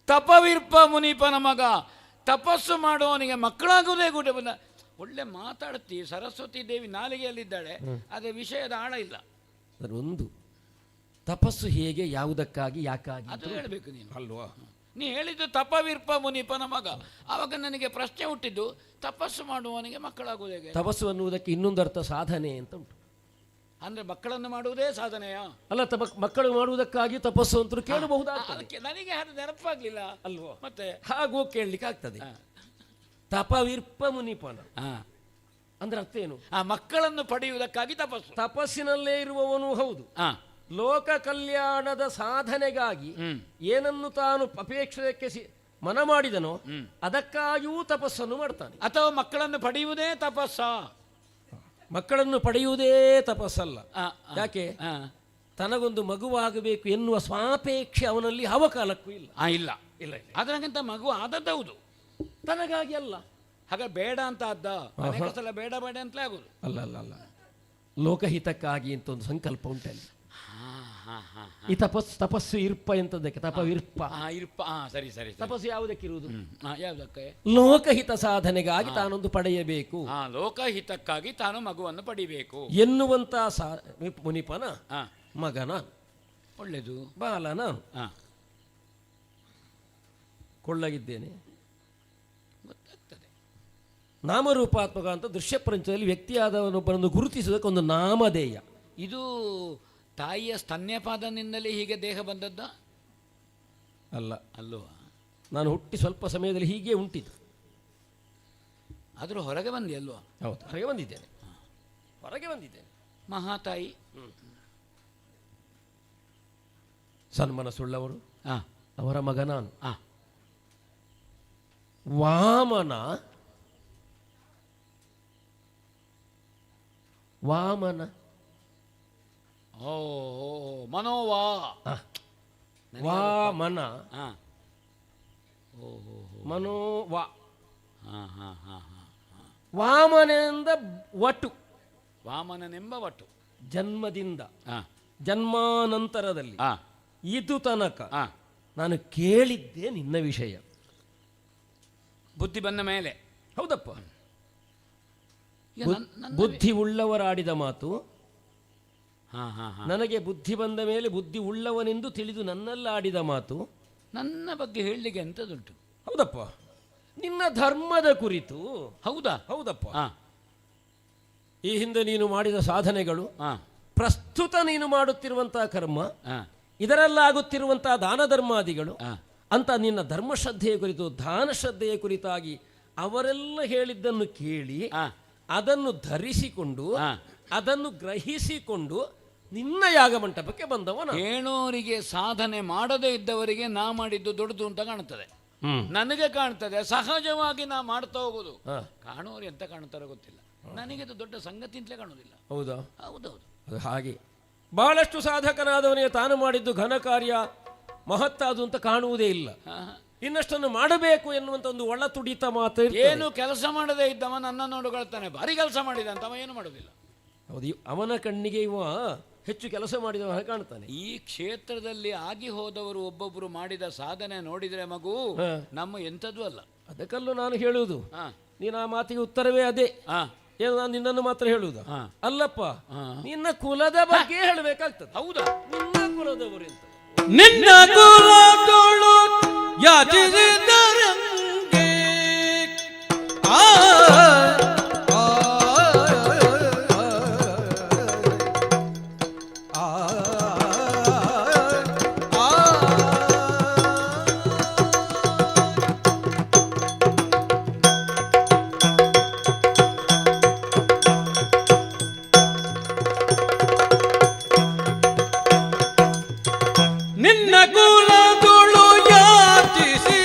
ತಪವಿರ್ಪ ಮುನಿಪನ ಮಗ, ತಪಸ್ಸು ಮಾಡುವವನಿಗೆ ಮಕ್ಕಳಾಗುವುದೇ ಕೂಡ ಬಂದ. ಒಳ್ಳೆ ಮಾತಾಡ್ತಿ, ಸರಸ್ವತಿ ದೇವಿ ನಾಲಿಗೆಯಲ್ಲಿದ್ದಾಳೆ, ಅದೇ ವಿಷಯದ ಆಳ ಇಲ್ಲ. ಒಂದು ತಪಸ್ಸು ಹೇಗೆ, ಯಾವುದಕ್ಕಾಗಿ, ಯಾಕಾಗಿ ಅದು ಹೇಳಬೇಕು ನೀನು ಅಲ್ವಾ? ನೀ ಹೇಳಿದ್ದು ತಪವಿರ್ಪ ಮುನಿಪನ ಮಗ. ಆವಾಗ ನನಗೆ ಪ್ರಶ್ನೆ ಹುಟ್ಟಿದ್ದು, ತಪಸ್ಸು ಮಾಡುವವನಿಗೆ ಮಕ್ಕಳಾಗುವುದು ಹೇಗೆ? ತಪಸ್ಸು ಅನ್ನುವುದಕ್ಕೆ ಇನ್ನೊಂದು ಅರ್ಥ ಸಾಧನೆ ಅಂತ ಉಂಟು. ಅಂದ್ರೆ ಮಕ್ಕಳನ್ನು ಮಾಡುವುದೇ ಸಾಧನೆಯಾ? ಅಲ್ಲ, ಮಕ್ಕಳು ಮಾಡುವುದಕ್ಕಾಗಿ ತಪಸ್ಸು ಅಂತ ಕೇಳಬಹುದಾದ. ಅದಕ್ಕೆ ನನಗೆ ಅದು ನೆನಪಾಗ್ಲಿಲ್ಲ ಅಲ್ವಾ? ಮತ್ತೆ ಹಾಗೂ ಕೇಳಲಿಕ್ಕೆ ಆಗ್ತದೆ. ತಪವಿರ್ಪ ಮುನಿಪನ ಅಂದ್ರೆ ಅರ್ಥ ಏನು? ಆ ಮಕ್ಕಳನ್ನು ಪಡೆಯುವುದಕ್ಕಾಗಿ ತಪಸ್ಸು. ತಪಸ್ಸಿನಲ್ಲೇ ಇರುವವನು ಹೌದು. ಲೋಕ ಕಲ್ಯಾಣದ ಸಾಧನೆಗಾಗಿ ಏನನ್ನು ತಾನು ಅಪೇಕ್ಷೆಗೆ ಮನ ಮಾಡಿದನೋ ಅದಕ್ಕಾಗಿಯೂ ತಪಸ್ಸನ್ನು ಮಾಡ್ತಾನೆ. ಅಥವಾ ಮಕ್ಕಳನ್ನು ಪಡೆಯುವುದೇ ತಪಸ್ಸ? ಮಕ್ಕಳನ್ನು ಪಡೆಯುವುದೇ ತಪಸ್ಸಲ್ಲ. ಯಾಕೆ? ತನಗೊಂದು ಮಗುವಾಗಬೇಕು ಎನ್ನುವ ಸ್ವಾಪೇಕ್ಷೆ ಅವನಲ್ಲಿ ಯಾವ ಕಾಲಕ್ಕೂ ಇಲ್ಲ. ಇಲ್ಲ ಇಲ್ಲ. ಅದಕ್ಕಿಂತ ಮಗು ಆದದ್ದೌದು, ತನಗಾಗಿ ಅಲ್ಲ. ಹಾಗೆ ಬೇಡ ಅಂತ ಆದ ಸಲ ಬೇಡ ಬೇಡ ಅಂತಲೇ ಆಗುದು. ಅಲ್ಲ ಅಲ್ಲ ಅಲ್ಲ, ಲೋಕಹಿತಕ್ಕಾಗಿ ಅಂತ ಒಂದು ಸಂಕಲ್ಪ ಉಂಟಲ್ಲಿ. ಈ ತಪಸ್ಸು ಇರ್ಪ ಎಂತದಕ್ಕೆ? ತಪವಿರ್ಪ ಸರಿ ಸರಿ. ತಪಸ್ಸು ಯಾವುದಕ್ಕಿರುವುದು? ಯಾವುದಕ್ಕೆ? ಲೋಕಹಿತ ಸಾಧನೆಗಾಗಿ ತಾನೊಂದು ಪಡೆಯಬೇಕು, ಲೋಕಹಿತಕ್ಕಾಗಿ ತಾನು ಮಗುವನ್ನು ಪಡಿಬೇಕು ಎನ್ನುವಂತ ಮುನಿಪನ ಮಗನ. ಒಳ್ಳೆದು. ಬಾಲನ ಕೊಳ್ಳಗಿದ್ದೇನೆ. ನಾಮರೂಪಾತ್ಮಕ ಅಂತ ದೃಶ್ಯ ಪ್ರಪಂಚದಲ್ಲಿ ವ್ಯಕ್ತಿಯಾದವನೊಬ್ಬರನ್ನು ಗುರುತಿಸುವುದಕ್ಕೆ ಒಂದು ನಾಮಧೇಯ. ಇದು ತಾಯಿಯ ಸ್ತನ್ಯಪಾದನಿಂದಲೇ ಹೀಗೆ ದೇಹ ಬಂದದ್ದ? ಅಲ್ಲ. ಅಲ್ವಾ? ನಾನು ಹುಟ್ಟಿ ಸ್ವಲ್ಪ ಸಮಯದಲ್ಲಿ ಹೀಗೆ ಉಂಟಿತು. ಆದರೂ ಹೊರಗೆ ಬಂದಿ ಅಲ್ವಾ? ಹೌದು, ಹೊರಗೆ ಬಂದಿದ್ದೇನೆ. ಹೊರಗೆ ಬಂದಿದ್ದೇನೆ. ಮಹಾತಾಯಿ ಸನ್ಮನಸ್ಸುಳ್ಳವರು, ಅವರ ಮಗ ನಾನು. ವಾಮನ ಮನೋವಾ ವಾಮನ ಮನೋವಾ ವಾಮನೆಂದ ವಟು ವಾಮನನೆಂಬ ವಟು ಜನ್ಮದಿಂದ ಜನ್ಮಾನಂತರದಲ್ಲಿ ಇದು ತನಕ ನಾನು ಕೇಳಿದ್ದೆ ನಿನ್ನ ವಿಷಯ. ಬುದ್ಧಿ ಬಂದ ಮೇಲೆ. ಹೌದಪ್ಪ, ಬುದ್ಧಿ ಉಳ್ಳವರಾಡಿದ ಮಾತು. ನನಗೆ ಬುದ್ಧಿ ಬಂದ ಮೇಲೆ ಬುದ್ಧಿ ಉಳ್ಳವನೆಂದು ತಿಳಿದು ನನ್ನೆಲ್ಲ ಆಡಿದ ಮಾತು. ನನ್ನ ಬಗ್ಗೆ ಹೇಳಲಿಕ್ಕೆ ಎಂಥದುಂಟು? ಹೌದಪ್ಪ, ನಿನ್ನ ಧರ್ಮದ ಕುರಿತು. ಹೌದಾ? ಹೌದಪ್ಪ. ಈ ಹಿಂದೆ ನೀನು ಮಾಡಿದ ಸಾಧನೆಗಳು, ಪ್ರಸ್ತುತ ನೀನು ಮಾಡುತ್ತಿರುವಂತಹ ಕರ್ಮ, ಇದರಲ್ಲಾಗುತ್ತಿರುವಂತಹ ದಾನ ಧರ್ಮಾದಿಗಳು ಅಂತ ನಿನ್ನ ಧರ್ಮಶ್ರದ್ಧೆಯ ಕುರಿತು, ದಾನ ಶ್ರದ್ಧೆಯ ಕುರಿತಾಗಿ ಅವರೆಲ್ಲ ಹೇಳಿದ್ದನ್ನು ಕೇಳಿ ಅದನ್ನು ಧರಿಸಿಕೊಂಡು ಅದನ್ನು ಗ್ರಹಿಸಿಕೊಂಡು ನಿನ್ನ ಯಾಗ ಮಂಟಪಕ್ಕೆ ಬಂದವನು. ಏನೋರಿಗೆ ಸಾಧನೆ ಮಾಡದೇ ಇದ್ದವರಿಗೆ ನಾ ಮಾಡಿದ್ದು ದೊಡ್ಡದು ಅಂತ ಕಾಣ್ತದೆ, ನನಗೆ ಕಾಣ್ತದೆ. ಸಹಜವಾಗಿ ನಾ ಮಾಡ್ತಾ ಹೋಗೋದು. ಕಾಣೋರು ಎಂತ ಕಾಣ್ತಾರೋ ಗೊತ್ತಿಲ್ಲ, ನನಗೆ ಅದು ದೊಡ್ಡ ಸಂಗತಿ ಅಂತಲೇ ಕಾಣೋದಿಲ್ಲ. ಹೌದಾ? ಹೌದೌದು. ಅದು ಹಾಗೆ ಬಹಳಷ್ಟು ಸಾಧಕನಾದವನಿಗೆ ತಾನು ಮಾಡಿದ್ದು ಘನ ಕಾರ್ಯ ಮಹತ್ತಾದು ಅಂತ ಕಾಣುವುದೇ ಇಲ್ಲ. ಇನ್ನಷ್ಟನ್ನು ಮಾಡಬೇಕು ಎನ್ನುವಂತ ಒಂದು ಒಳ ತುಡಿತ ಮಾತು. ಏನು ಕೆಲಸ ಮಾಡದೇ ಇದ್ದವ ನನ್ನ ನೋಡುಗೊಳ್ತಾನೆ, ಭಾರಿ ಕೆಲಸ ಮಾಡಿದ ಅಂತವ ಏನು ಮಾಡೋದಿಲ್ಲ. ಹೌದು, ಅವನ ಕಣ್ಣಿಗೆ ಇವ ಹೆಚ್ಚು ಕೆಲಸ ಮಾಡಿದವ ಕಾಣ್ತಾನೆ. ಈ ಕ್ಷೇತ್ರದಲ್ಲಿ ಆಗಿ ಹೋದವರು ಒಬ್ಬೊಬ್ಬರು ಮಾಡಿದ ಸಾಧನೆ ನೋಡಿದ್ರೆ ಮಗು ನಮ್ಮ ಎಂಥದ್ದು ಅಲ್ಲ. ಅದಕ್ಕಲ್ಲೂ ನಾನು ಹೇಳುವುದು, ನೀನು ಆ ಮಾತಿಗೆ ಉತ್ತರವೇ ಅದೇ. ಏನು ನಾನು ನಿನ್ನನ್ನು ಮಾತ್ರ ಹೇಳುವುದು ಅಲ್ಲಪ್ಪ, ನಿನ್ನ ಕುಲದ ಬಗ್ಗೆ ಹೇಳಬೇಕಾಗ್ತದೆ. ಹೌದಾ? ನಿನ್ನ ಕುಲದವರು ಎಂತ? ನಿನ್ನ ಕುಲದೊಳು ಯಾಚಿಸಿದರಂಗೆ ನಿನ್ನ ಕುಲದೊಳು ಯಾಚಿಸಿದರೆಂಗೆ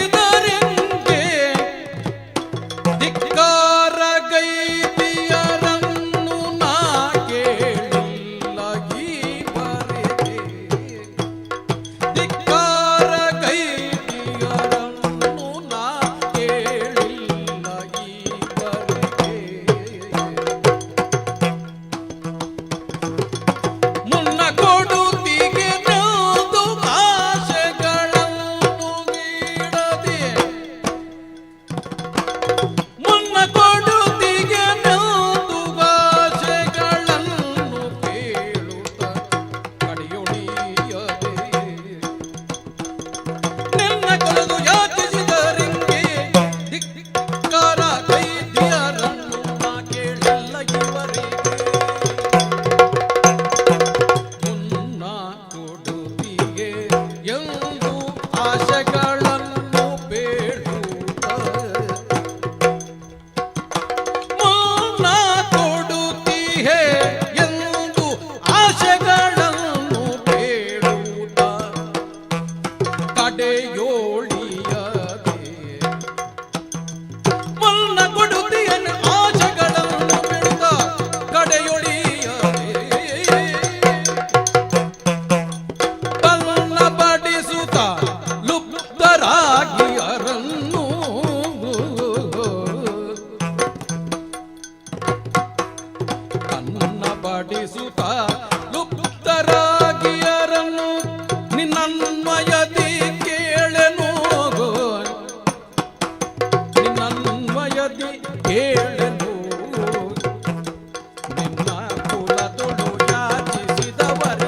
ಧಿಕ್ಕಾರ ಗೈದಿಯರನ್ನು ನಾ ಕೇಳಿಲ್ಲ ಈ ಬರೆದೆ. ಧಿಕ್ಕಾರ ಗೈದಿಯರನ್ನು ನಾ ಕೇಳಿಲ್ಲ ಈ ಬರೆದೆ. ಮುನ್ನ ಕೊಡುತ್ತಿಗೆ ಲುಪ್ತರಾಗಿಯರನ್ನು ನಿನ್ನನ್ವಯದಿ ಕೇಳೆನು, ನಿನ್ನನ್ವಯದಿ ಕೇಳೆನು. ನಿನ್ನ ಕುಲದೊಳು ಯಾಚಿಸಿದವರಿಗೆ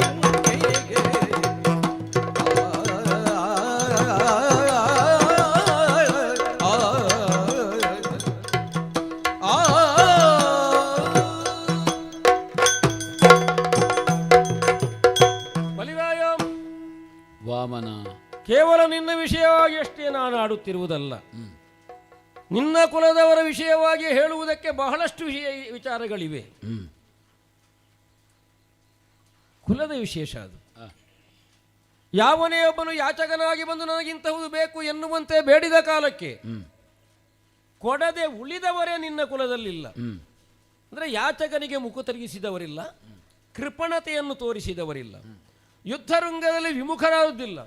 ವಾಮನ, ಕೇವಲ ನಿನ್ನ ವಿಷಯವಾಗಿ ಅಷ್ಟೇ ನಾನು ಆಡುತ್ತಿರುವುದಲ್ಲ, ನಿನ್ನ ಕುಲದವರ ವಿಷಯವಾಗಿ ಹೇಳುವುದಕ್ಕೆ ಬಹಳಷ್ಟು ವಿಚಾರಗಳಿವೆ. ಕುಲದ ವಿಶೇಷ ಅದು. ಯಾವನೇ ಒಬ್ಬನು ಯಾಚಕನಾಗಿ ಬಂದು ನನಗಿಂತಹುದು ಬೇಕು ಎನ್ನುವಂತೆ ಬೇಡಿದ ಕಾಲಕ್ಕೆ ಕೊಡದೆ ಉಳಿದವರೇ ನಿನ್ನ ಕುಲದಲ್ಲಿಲ್ಲ. ಅಂದರೆ ಯಾಚಕನಿಗೆ ಮುಖ ತಿರುಗಿಸಿದವರಿಲ್ಲ, ಕೃಪಣತೆಯನ್ನು ತೋರಿಸಿದವರಿಲ್ಲ, ಯುದ್ಧರಂಗದಲ್ಲಿ ವಿಮುಖರಾದುದಿಲ್ಲ,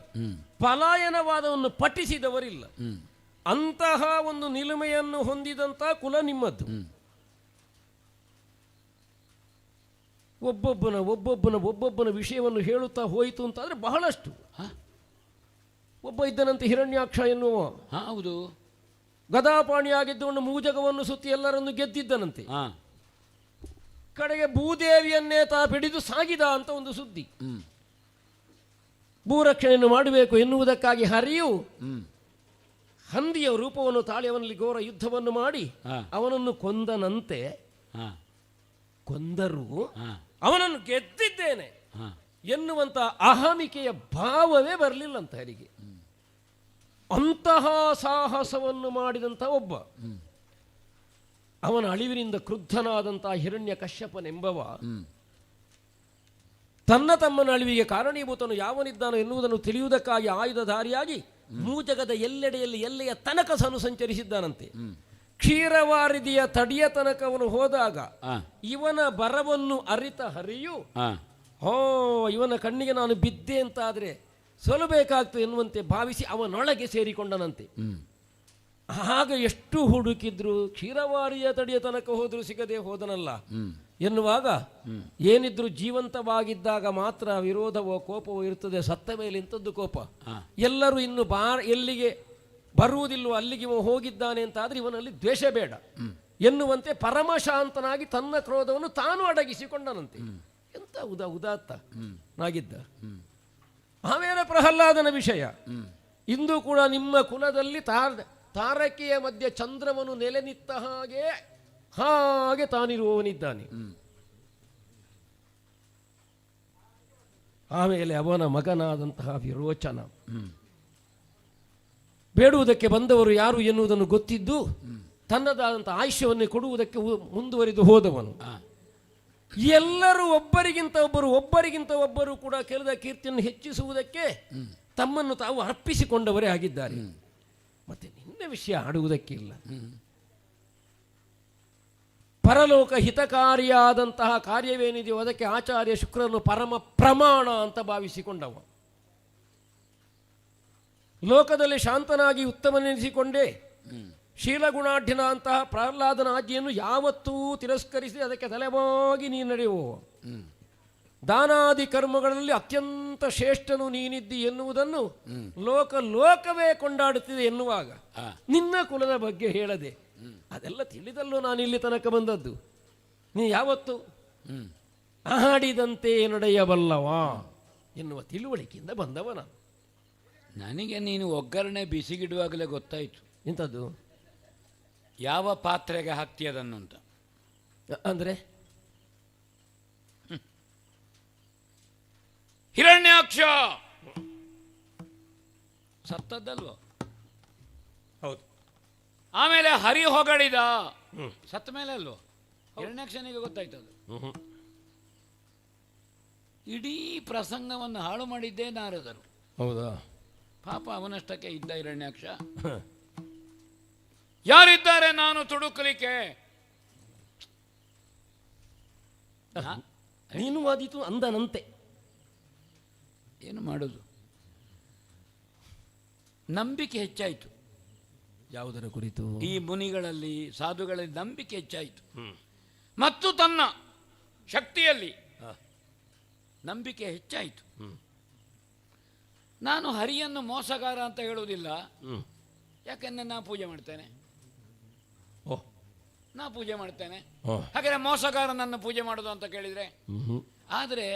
ಪಲಾಯನವಾದವನ್ನು ಪಠಿಸಿದವರಿಲ್ಲ. ಅಂತಹ ಒಂದು ನಿಲುಮೆಯನ್ನು ಹೊಂದಿದಂಥ ಕುಲ ನಿಮ್ಮದ್ದು. ಒಬ್ಬೊಬ್ಬನ ವಿಷಯವನ್ನು ಹೇಳುತ್ತಾ ಹೋಯಿತು ಅಂತಾದರೆ ಬಹಳಷ್ಟು. ಒಬ್ಬ ಇದ್ದನಂತೆ ಹಿರಣ್ಯಾಕ್ಷ ಎನ್ನುವ, ಹೌದು, ಗದಾಪಾಣಿಯಾಗಿದ್ದುಕೊಂಡು ಮೂಜಗವನ್ನು ಸುತ್ತಿ ಎಲ್ಲರನ್ನು ಗೆದ್ದಿದ್ದನಂತೆ. ಕಡೆಗೆ ಭೂದೇವಿಯನ್ನೇ ತಾ ಹಿಡಿದು ಸಾಗಿದ ಅಂತ ಒಂದು ಸುದ್ದಿ. ಭೂರಕ್ಷಣೆಯನ್ನು ಮಾಡಬೇಕು ಎನ್ನುವುದಕ್ಕಾಗಿ ಹರಿಯು ಹಂದಿಯ ರೂಪವನ್ನು ತಾಳಿ ಅವನಲ್ಲಿ ಘೋರ ಯುದ್ಧವನ್ನು ಮಾಡಿ ಅವನನ್ನು ಕೊಂದನಂತೆ. ಕೊಂದರೂ ಅವನನ್ನು ಗೆದ್ದಿದ್ದೇನೆ ಎನ್ನುವಂಥ ಅಹಮಿಕೆಯ ಭಾವವೇ ಬರಲಿಲ್ಲಂತ ಹರಿಗೆ. ಅಂತಹ ಸಾಹಸವನ್ನು ಮಾಡಿದಂಥ ಒಬ್ಬ, ಅವನ ಅಳಿವಿನಿಂದ ಕ್ರುದ್ಧನಾದಂಥ ಹಿರಣ್ಯ ಕಶ್ಯಪನೆಂಬವ ತನ್ನ ತಮ್ಮನ ಅಳಿವಿಗೆ ಕಾರಣೀಭೂತನು ಯಾವನಿದ್ದಾನೋ ಎನ್ನುವುದನ್ನು ತಿಳಿಯುವುದಕ್ಕಾಗಿ ಆಯುಧಧಾರಿಯಾಗಿ ಮೂಜಗದ ಎಲ್ಲೆಡೆಯಲ್ಲಿ ಎಲ್ಲೆಯ ತನಕ ಸಂಚರಿಸಿದ್ದಾನಂತೆ. ಕ್ಷೀರವಾರಿದಿಯ ತಡಿಯ ತನಕ ಅವನು ಹೋದಾಗ ಇವನ ಬರವನ್ನು ಅರಿತ ಹರಿಯು, ಇವನ ಕಣ್ಣಿಗೆ ನಾನು ಬಿದ್ದೆ ಅಂತಾದರೆ ಸೋಲಬೇಕಾಗ್ತದೆ ಎನ್ನುವಂತೆ ಭಾವಿಸಿ ಅವನೊಳಗೆ ಸೇರಿಕೊಂಡನಂತೆ. ಆಗ ಎಷ್ಟು ಹುಡುಕಿದ್ರು ಕ್ಷೀರವಾರಿಯ ತಡಿಯ ತನಕ ಹೋದರೂ ಸಿಗದೆ ಹೋದನಲ್ಲ ಎನ್ನುವಾಗ, ಏನಿದ್ರು ಜೀವಂತವಾಗಿದ್ದಾಗ ಮಾತ್ರ ವಿರೋಧವೋ ಕೋಪವೋ ಇರ್ತದೆ, ಸತ್ತ ಮೇಲೆ ಇಂಥದ್ದು ಕೋಪ. ಎಲ್ಲರೂ ಇನ್ನು ಎಲ್ಲಿಗೆ ಬರುವುದಿಲ್ಲವೋ ಅಲ್ಲಿಗೆ ಹೋಗಿದ್ದಾನೆ ಅಂತಾದ್ರೆ ಇವನಲ್ಲಿ ದ್ವೇಷ ಬೇಡ ಎನ್ನುವಂತೆ ಪರಮಶಾಂತನಾಗಿ ತನ್ನ ಕ್ರೋಧವನ್ನು ತಾನು ಅಡಗಿಸಿಕೊಂಡನಂತೆ. ಎಂತ ಉದಾತ್ತ ನಾಗಿದ್ದ. ಆಮೇಲೆ ಪ್ರಹ್ಲಾದನ ವಿಷಯ. ಇಂದು ಕೂಡ ನಿಮ್ಮ ಕುಲದಲ್ಲಿ ತಾರಕೆಯ ಮಧ್ಯೆ ಚಂದ್ರವನ್ನು ನೆಲೆ ನಿತ್ತ ಹಾಗೆ ತಾನಿರುವವನಿದ್ದಾನೆ. ಆಮೇಲೆ ಅವನ ಮಗನಾದಂತಹ ವಿರೋಚನ ಬೇಡುವುದಕ್ಕೆ ಬಂದವರು ಯಾರು ಎನ್ನುವುದನ್ನು ಗೊತ್ತಿದ್ದು ತನ್ನದಾದಂತಹ ಆಯುಷ್ಯವನ್ನು ಕೊಡುವುದಕ್ಕೆ ಮುಂದುವರಿದು ಹೋದವನು. ಎಲ್ಲರೂ ಒಬ್ಬರಿಗಿಂತ ಒಬ್ಬರು ಕೂಡ ಕೆಲದ ಕೀರ್ತಿಯನ್ನು ಹೆಚ್ಚಿಸುವುದಕ್ಕೆ ತಮ್ಮನ್ನು ತಾವು ಅರ್ಪಿಸಿಕೊಂಡವರೇ ಆಗಿದ್ದಾರೆ. ಮತ್ತೆ ನಿನ್ನ ವಿಷಯ ಆಡುವುದಕ್ಕಿಲ್ಲ. ಪರಲೋಕ ಹಿತಕಾರಿಯಾದಂತಹ ಕಾರ್ಯವೇನಿದೆಯೋ ಅದಕ್ಕೆ ಆಚಾರ್ಯ ಶುಕ್ರನು ಪರಮ ಪ್ರಮಾಣ ಅಂತ ಭಾವಿಸಿಕೊಂಡವ. ಲೋಕದಲ್ಲಿ ಶಾಂತನಾಗಿ ಉತ್ತಮನೆನಿಸಿಕೊಂಡೇ ಶೀಲಗುಣಾಢ್ಯನ ಅಂತಹ ಪ್ರಹ್ಲಾದನ ಆಜ್ಞೆಯನ್ನು ಯಾವತ್ತೂ ತಿರಸ್ಕರಿಸಿ ಅದಕ್ಕೆ ತಲೆಬಾಗಿ ನೀನು ನಡೆಯುವ. ದಾನಾದಿ ಕರ್ಮಗಳಲ್ಲಿ ಅತ್ಯಂತ ಶ್ರೇಷ್ಠನು ನೀನಿದ್ದಿ ಎನ್ನುವುದನ್ನು ಲೋಕವೇ ಕೊಂಡಾಡುತ್ತಿದೆ ಎನ್ನುವಾಗ ನಿನ್ನ ಕುಲದ ಬಗ್ಗೆ ಹೇಳದೆ ಅದೆಲ್ಲ ತಿಳಿದಲ್ಲೂ ನಾನು ಇಲ್ಲಿ ತನಕ ಬಂದದ್ದು. ನೀ ಯಾವತ್ತು ಆಡಿದಂತೆ ನಡೆಯಬಲ್ಲವಾ ಎನ್ನುವ ತಿಳುವಳಿಕೆಯಿಂದ ಬಂದವನ. ನನಗೆ ನೀನು ಒಗ್ಗರಣೆ ಬಿಸಿಗಿಡುವಾಗಲೇ ಗೊತ್ತಾಯಿತು. ಇಂಥದ್ದು ಯಾವ ಪಾತ್ರೆಗೆ ಹಾಕ್ತೀಯದನ್ನು ಅಂತ. ಅಂದರೆ ಹಿರಣ್ಯಾಕ್ಷ ಸತ್ತದ್ದಲ್ವ? ಹೌದು. ಆಮೇಲೆ ಹರಿ ಹೊಗಳಿದ, ಸತ್ತ ಮೇಲೆ ಅಲ್ವ ಹಿರಣ್ಯಾಕ್ಷನಿಗೆ ಗೊತ್ತಾಯ್ತದು. ಇಡೀ ಪ್ರಸಂಗವನ್ನು ಹಾಳು ಮಾಡಿದ್ದೇ ನಾರದರು. ಹೌದಾ? ಪಾಪ ಅವನಷ್ಟಕ್ಕೆ ಇದ್ದ ಹಿರಣ್ಯಾಕ್ಷ. ಯಾರಿದ್ದಾರೆ ನಾನು ತುಡುಕಲಿಕ್ಕೆ? ನೀನು ವಾದಿತು ಅಂದನಂತೆ. ಏನು ಮಾಡೋದು? ನಂಬಿಕೆ ಹೆಚ್ಚಾಯಿತು. ಯಾವುದರ ಕುರಿತು? ಈ ಮುನಿಗಳಲ್ಲಿ ಸಾಧುಗಳಲ್ಲಿ ನಂಬಿಕೆ ಹೆಚ್ಚಾಯಿತು. ಮತ್ತು ತನ್ನ ಶಕ್ತಿಯಲ್ಲಿ ನಂಬಿಕೆ ಹೆಚ್ಚಾಯಿತು. ನಾನು ಹರಿಯನ್ನು ಮೋಸಗಾರ ಅಂತ ಹೇಳುವುದಿಲ್ಲ. ಯಾಕೆಂದ್ರೆ ನಾ ಪೂಜೆ ಮಾಡ್ತೇನೆ. ನಾ ಪೂಜೆ ಮಾಡ್ತೇನೆ. ಹಾಗಾದ್ರೆ ಮೋಸಗಾರ ನನ್ನ ಪೂಜೆ ಮಾಡೋದು ಅಂತ ಕೇಳಿದ್ರೆ, ಆದರೆ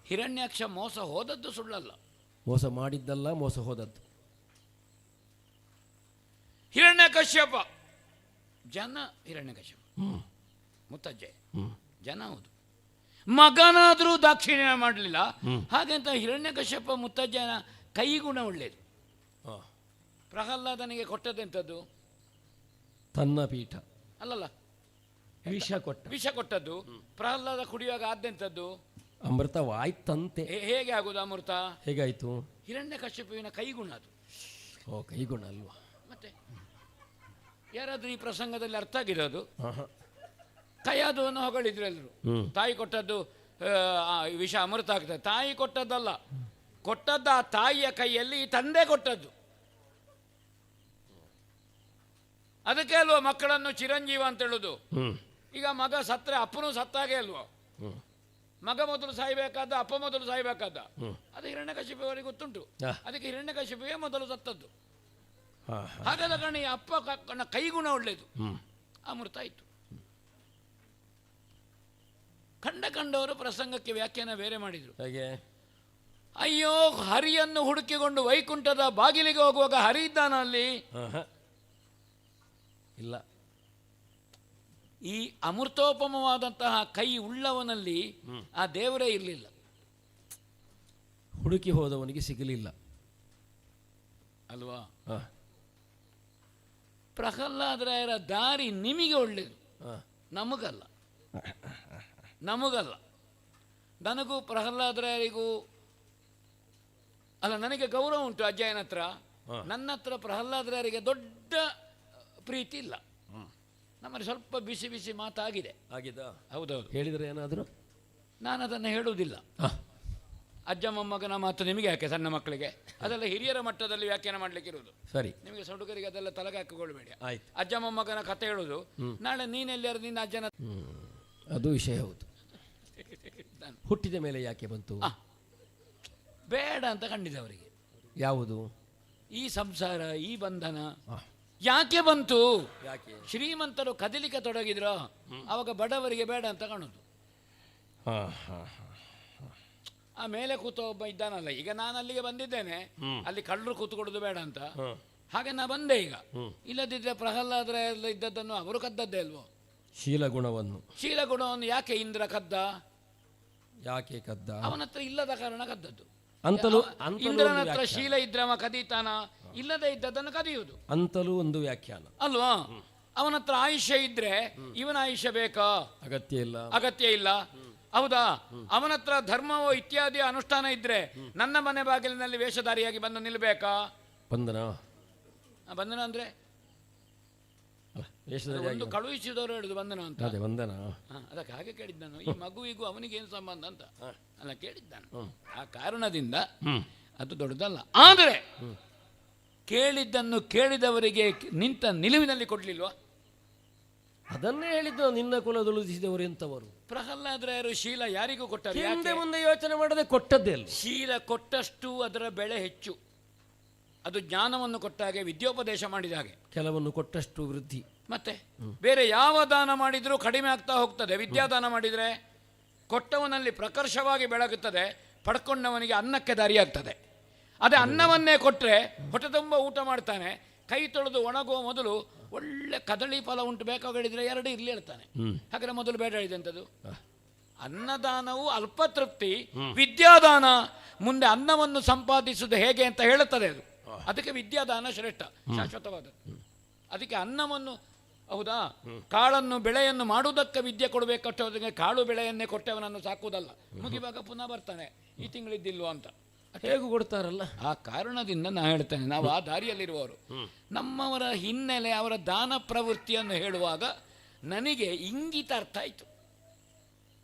ಹಿರಣ್ಯಾಕ್ಷ ಮೋಸ ಹೋದದ್ದು ಸುಳ್ಳಲ್ಲ. ಮೋಸ ಮಾಡಿದ್ದಲ್ಲ, ಮೋಸ ಹೋದದ್ದು. ಹಿರಣ್ಯಕಶ್ಯಪ ಜನ, ಹಿರಣ್ಯಕಶ್ಯಪ ಮುತ್ತಜ್ಜೆ ಜನ. ಹೌದು, ಮಗನಾದರೂ ದಾಕ್ಷಿಣ್ಯ ಮಾಡಲಿಲ್ಲ. ಹಾಗೆಂತ ಹಿರಣ್ಯಕಶ್ಯಪ ಮುತ್ತಜ್ಜನ ಕೈಗುಣ ಒಳ್ಳೆಯದು. ಪ್ರಹ್ಲಾದನಿಗೆ ಕೊಟ್ಟದ್ದೆಂಥದ್ದು? ತನ್ನ ಪೀಠ ಅಲ್ಲಲ್ಲ, ವಿಷ ಕೊಟ್ಟದ್ದು. ಪ್ರಹ್ಲಾದ ಕುಡಿಯುವಾಗ ಆದ್ದೆಂಥದ್ದು? ಅಮೃತವಾಯ್ತಂತೆ. ಹೇಗೆ ಆಗುದು ಅಮೃತ? ಹೇಗಾಯ್ತು? ಹಿರಣ್ಯಕಶ್ಯಪುವಿನ ಕೈಗುಣ ಅದು. ಕೈಗುಣ ಅಲ್ವಾ? ಮತ್ತೆ ಯಾರಾದ್ರೂ ಈ ಪ್ರಸಂಗದಲ್ಲಿ ಅರ್ಥ ಆಗಿರೋದು? ಕೈಯಾದವನ್ನು ಹೊಗಳಿದ್ರು ಎಲ್ಲರೂ. ತಾಯಿ ಕೊಟ್ಟದ್ದು ವಿಷ ಅಮೃತ ಆಗ್ತದೆ. ತಾಯಿ ಕೊಟ್ಟದ್ದಲ್ಲ, ಕೊಟ್ಟದ್ದು ಆ ತಾಯಿಯ ಕೈಯಲ್ಲಿ ತಂದೆ ಕೊಟ್ಟದ್ದು. ಅದಕ್ಕೆ ಅಲ್ವಾ ಮಕ್ಕಳನ್ನು ಚಿರಂಜೀವ ಅಂತ ಹೇಳುದು. ಈಗ ಮಗ ಸತ್ತರೆ ಅಪ್ಪನೂ ಸತ್ತಾಗೆ ಅಲ್ವಾ? ಮಗ ಮೊದಲು ಸಾಯ್ಬೇಕಾದ, ಅಪ್ಪ ಮೊದಲು ಸಾಯ್ಬೇಕಾದ. ಅದು ಹಿರಣ್ಯಕಶಿಪುವರಿಗೆ ಗೊತ್ತುಂಟು. ಅದಕ್ಕೆ ಹಿರಣ್ಯಕಶಿಪುವೇ ಮೊದಲು ಸತ್ತದ್ದು. ಹಾಗಾದ ಕಾರಣ ಈ ಅಪ್ಪ ಕೈಗುಣ ಒಳ್ಳೆಯದು, ಅಮೃತ ಆಯಿತು. ಕಂಡವರು ಪ್ರಸಂಗಕ್ಕೆ ವ್ಯಾಖ್ಯಾನ ಬೇರೆ ಮಾಡಿದರು. ಅಯ್ಯೋ, ಹರಿಯನ್ನು ಹುಡುಕಿಕೊಂಡು ವೈಕುಂಠದ ಬಾಗಿಲಿಗೆ ಹೋಗುವಾಗ ಹರಿ ಇದ್ದಾನ ಅಲ್ಲಿ? ಇಲ್ಲ. ಈ ಅಮೃತೋಪಮವಾದಂತಹ ಕೈ ಉಳ್ಳವನಲ್ಲಿ ಆ ದೇವರೇ ಇರಲಿಲ್ಲ. ಹುಡುಕಿ ಹೋದವನಿಗೆ ಸಿಗಲಿಲ್ಲ ಅಲ್ವಾ? ಪ್ರಹ್ಲಾದರಾಯರ ದಾರಿ ನಿಮಗೆ ಒಳ್ಳೆಯದು, ನಮಗಲ್ಲ. ನನಗೂ ಪ್ರಹ್ಲಾದರಾಯರಿಗೂ ಅಲ್ಲ, ನನಗೆ ಗೌರವ ಉಂಟು ಅಜ್ಜಯ್ಯನ ಹತ್ರ. ನನ್ನ ಹತ್ರ ಪ್ರಹ್ಲಾದರಾಯರಿಗೆ ದೊಡ್ಡ ಪ್ರೀತಿ ಇಲ್ಲ. ನಮ್ಮಲ್ಲಿ ಸ್ವಲ್ಪ ಬಿಸಿ ಬಿಸಿ ಮಾತಾಗಿದೆ. ಹೌದೌದು. ಹೇಳಿದರೆ ಏನಾದರೂ ನಾನು ಅದನ್ನು ಹೇಳುವುದಿಲ್ಲ. ಅಜ್ಜ ಮೊಮ್ಮಗನ ಮಾತು ನಿಮಗೆ ಯಾಕೆ, ಸಣ್ಣ ಮಕ್ಕಳಿಗೆ ಅದೆಲ್ಲ ಹಿರಿಯರ ಮಟ್ಟದಲ್ಲಿ ವ್ಯಾಖ್ಯಾನ ಮಾಡಲಿಕ್ಕೆ ಇರುವುದು. ಸರಿ, ನಿಮಗೆ ಸೊಡುಗರಿಗೆ ಅದೆಲ್ಲ ತಲೆಗೆ ಹಾಕಿಕೊಳ್ಬೇಡಿ. ಆಯ್ತು. ಅಜ್ಜ ಮೊಮ್ಮಗನ ಕತೆ ಹೇಳುವುದು, ನಾಳೆ ನೀನೆಲ್ಲಿಯಾರು ನಿನ್ನ ಅಜ್ಜನ ಅದು ವಿಷಯ ಹೌದು. ಹುಟ್ಟಿದ ಮೇಲೆ ಯಾಕೆ ಬಂತು? ಬೇಡ ಅಂತ ಕಂಡಿದೆ ಅವರಿಗೆ. ಯಾವುದು? ಈ ಸಂಸಾರ, ಈ ಬಂಧನ ಯಾಕೆ ಬಂತು? ಶ್ರೀಮಂತರು ಕದಿಲಿಕ್ಕೆ ತೊಡಗಿದ್ರ, ಅವಾಗ ಬಡವರಿಗೆ ಬೇಡ ಅಂತ ಕಾಣುದು. ಆ ಮೇಲೆ ಕೂತ ಒಬ್ಬ ಇದ್ದಾನಲ್ಲ, ಈಗ ನಾನು ಅಲ್ಲಿಗೆ ಬಂದಿದ್ದೇನೆ, ಅಲ್ಲಿ ಕಳ್ಳರು ಕೂತ್ಕೊಡುದು ಬೇಡ ಅಂತ, ಹಾಗೆ ನಾ ಬಂದೆ. ಈಗ ಇಲ್ಲದಿದ್ರೆ ಪ್ರಹ್ಲಾದರ ಎಲ್ಲ ಇದ್ದದ್ದನ್ನು ಅವರು ಕದ್ದದ್ದೇ ಅಲ್ವೋ? ಶೀಲಗುಣವನ್ನು ಯಾಕೆ ಇಂದ್ರ ಕದ್ದ? ಯಾಕೆ ಕದ್ದ? ಅವನ ಹತ್ರ ಇಲ್ಲದ ಕಾರಣ ಕದ್ದದ್ದು. ಇಂದ್ರನ ಹತ್ರ ಶೀಲ ಇದ್ರವ ಕದೀತಾನ, ಇಲ್ಲದೆ ಇದ್ದದನ್ನು ಕದಿಯುವುದು ಅಂತಲೂ ಒಂದು ವ್ಯಾಖ್ಯಾನ ಅಲ್ವಾ? ಅವನ ಹತ್ರ ಆಯುಷ್ಯ ಇದ್ರೆ ಇವನ ಆಯುಷ್ಯ ಬೇಕಾ? ಅಗತ್ಯ ಇಲ್ಲ. ಹೌದಾ? ಅವನ ಹತ್ರ ಧರ್ಮವೋ ಇತ್ಯಾದಿ ಅನುಷ್ಠಾನ ಇದ್ರೆ ನನ್ನ ಮನೆ ಬಾಗಿಲಿನಲ್ಲಿ ವೇಷಧಾರಿಯಾಗಿ ಬಂದು ನಿಲ್ಬೇಕಾ? ಬಂಧನ ಅಂದ್ರೆ ಒಂದು ಕಳುಹಿಸಿದವರು ಹೇಳುದು ಬಂಧನ ಅಂತ. ಅದಕ್ಕೆ ಹಾಗೆ ಕೇಳಿದ್ದ ನಾನು, ಈ ಮಗುವಿಗೂ ಅವನಿಗೆ ಏನು ಸಂಬಂಧ ಅಂತ ಅಲ್ಲ ಕೇಳಿದ್ದಾನು. ಆ ಕಾರಣದಿಂದ ಅದು ದೊಡ್ಡದಲ್ಲ. ಆದರೆ ಕೇಳಿದ್ದನ್ನು ಕೇಳಿದವರಿಗೆ ನಿಂತ ನಿಲುವಿನಲ್ಲಿ ಕೊಡ್ಲಿಲ್ವಾ? ಅದನ್ನೇ ಹೇಳಿದ್ದು, ನಿನ್ನ ಕುಲದೊಲಿಸಿದವರು ಎಂತವರು? ಪ್ರಹ್ಲಾದರಾಯರು ಶೀಲ ಯಾರಿಗೂ ಕೊಟ್ಟರು? ಹಿಂದೆ ಮುಂದೆ ಯೋಚನೆ ಮಾಡದೆ ಕೊಟ್ಟದ್ದೇ ಅಲ್ಲ. ಶೀಲ ಕೊಟ್ಟಷ್ಟು ಅದರ ಬೆಳೆ ಹೆಚ್ಚು. ಅದು ಜ್ಞಾನವನ್ನು ಕೊಟ್ಟಾಗೆ, ವಿದ್ಯೋಪದೇಶ ಮಾಡಿದ ಹಾಗೆ. ಕೆಲವನ್ನು ಕೊಟ್ಟಷ್ಟು ವೃದ್ಧಿ. ಮತ್ತೆ ಬೇರೆ ಯಾವ ದಾನ ಮಾಡಿದ್ರೂ ಕಡಿಮೆ ಆಗ್ತಾ ಹೋಗ್ತದೆ. ವಿದ್ಯಾದಾನ ಮಾಡಿದರೆ ಕೊಟ್ಟವನಲ್ಲಿ ಪ್ರಕರ್ಷವಾಗಿ ಬೆಳಗುತ್ತದೆ, ಪಡ್ಕೊಂಡವನಿಗೆ ಅನ್ನಕ್ಕೆ ದಾರಿಯಾಗ್ತದೆ. ಅದೇ ಅನ್ನವನ್ನೇ ಕೊಟ್ಟರೆ ಹೊಟ್ಟೆ ತುಂಬ ಊಟ ಮಾಡ್ತಾನೆ. ಕೈ ತೊಳೆದು ಒಣಗುವ ಮೊದಲು ಒಳ್ಳೆ ಕದಳಿ ಫಲ ಉಂಟು ಬೇಕಾಗಿದ್ರೆ 2 ಇರ್ಲಿ ಹೇಳ್ತಾನೆ. ಹಾಗಾದ್ರೆ ಮೊದಲು ಬೇಡ ಹೇಳಿದಂಥದ್ದು. ಅನ್ನದಾನವು ಅಲ್ಪ ತೃಪ್ತಿ, ವಿದ್ಯಾದಾನ ಮುಂದೆ ಅನ್ನವನ್ನು ಸಂಪಾದಿಸುವುದು ಹೇಗೆ ಅಂತ ಹೇಳುತ್ತದೆ ಅದು. ಅದಕ್ಕೆ ವಿದ್ಯಾದಾನ ಶ್ರೇಷ್ಠ, ಶಾಶ್ವತವಾದದ್ದು. ಅದಕ್ಕೆ ಅನ್ನವನ್ನು, ಹೌದಾ, ಕಾಳನ್ನು ಬೆಳೆಯನ್ನು ಮಾಡುವುದಕ್ಕೆ ವಿದ್ಯೆ ಕೊಡಬೇಕಷ್ಟೋದಕ್ಕೆ ಕಾಳು ಬೆಳೆಯನ್ನೇ ಕೊಟ್ಟವನನ್ನು ಸಾಕುವುದಲ್ಲ. ಮುಗಿವಾಗ ಪುನಃ ಬರ್ತಾನೆ, ಈ ತಿಂಗಳಿದ್ದಿಲ್ವೋ ಅಂತ ಹೇಗೂ ಕೊಡ್ತಾರಲ್ಲ. ಆ ಕಾರಣದಿಂದ ನಾನು ಹೇಳ್ತೇನೆ, ನಾವು ಆ ದಾರಿಯಲ್ಲಿರುವವರು. ನಮ್ಮವರ ಹಿನ್ನೆಲೆ, ಅವರ ದಾನ ಪ್ರವೃತ್ತಿಯನ್ನು ಹೇಳುವಾಗ ನನಗೆ ಇಂಗಿತ ಅರ್ಥ ಆಯಿತು.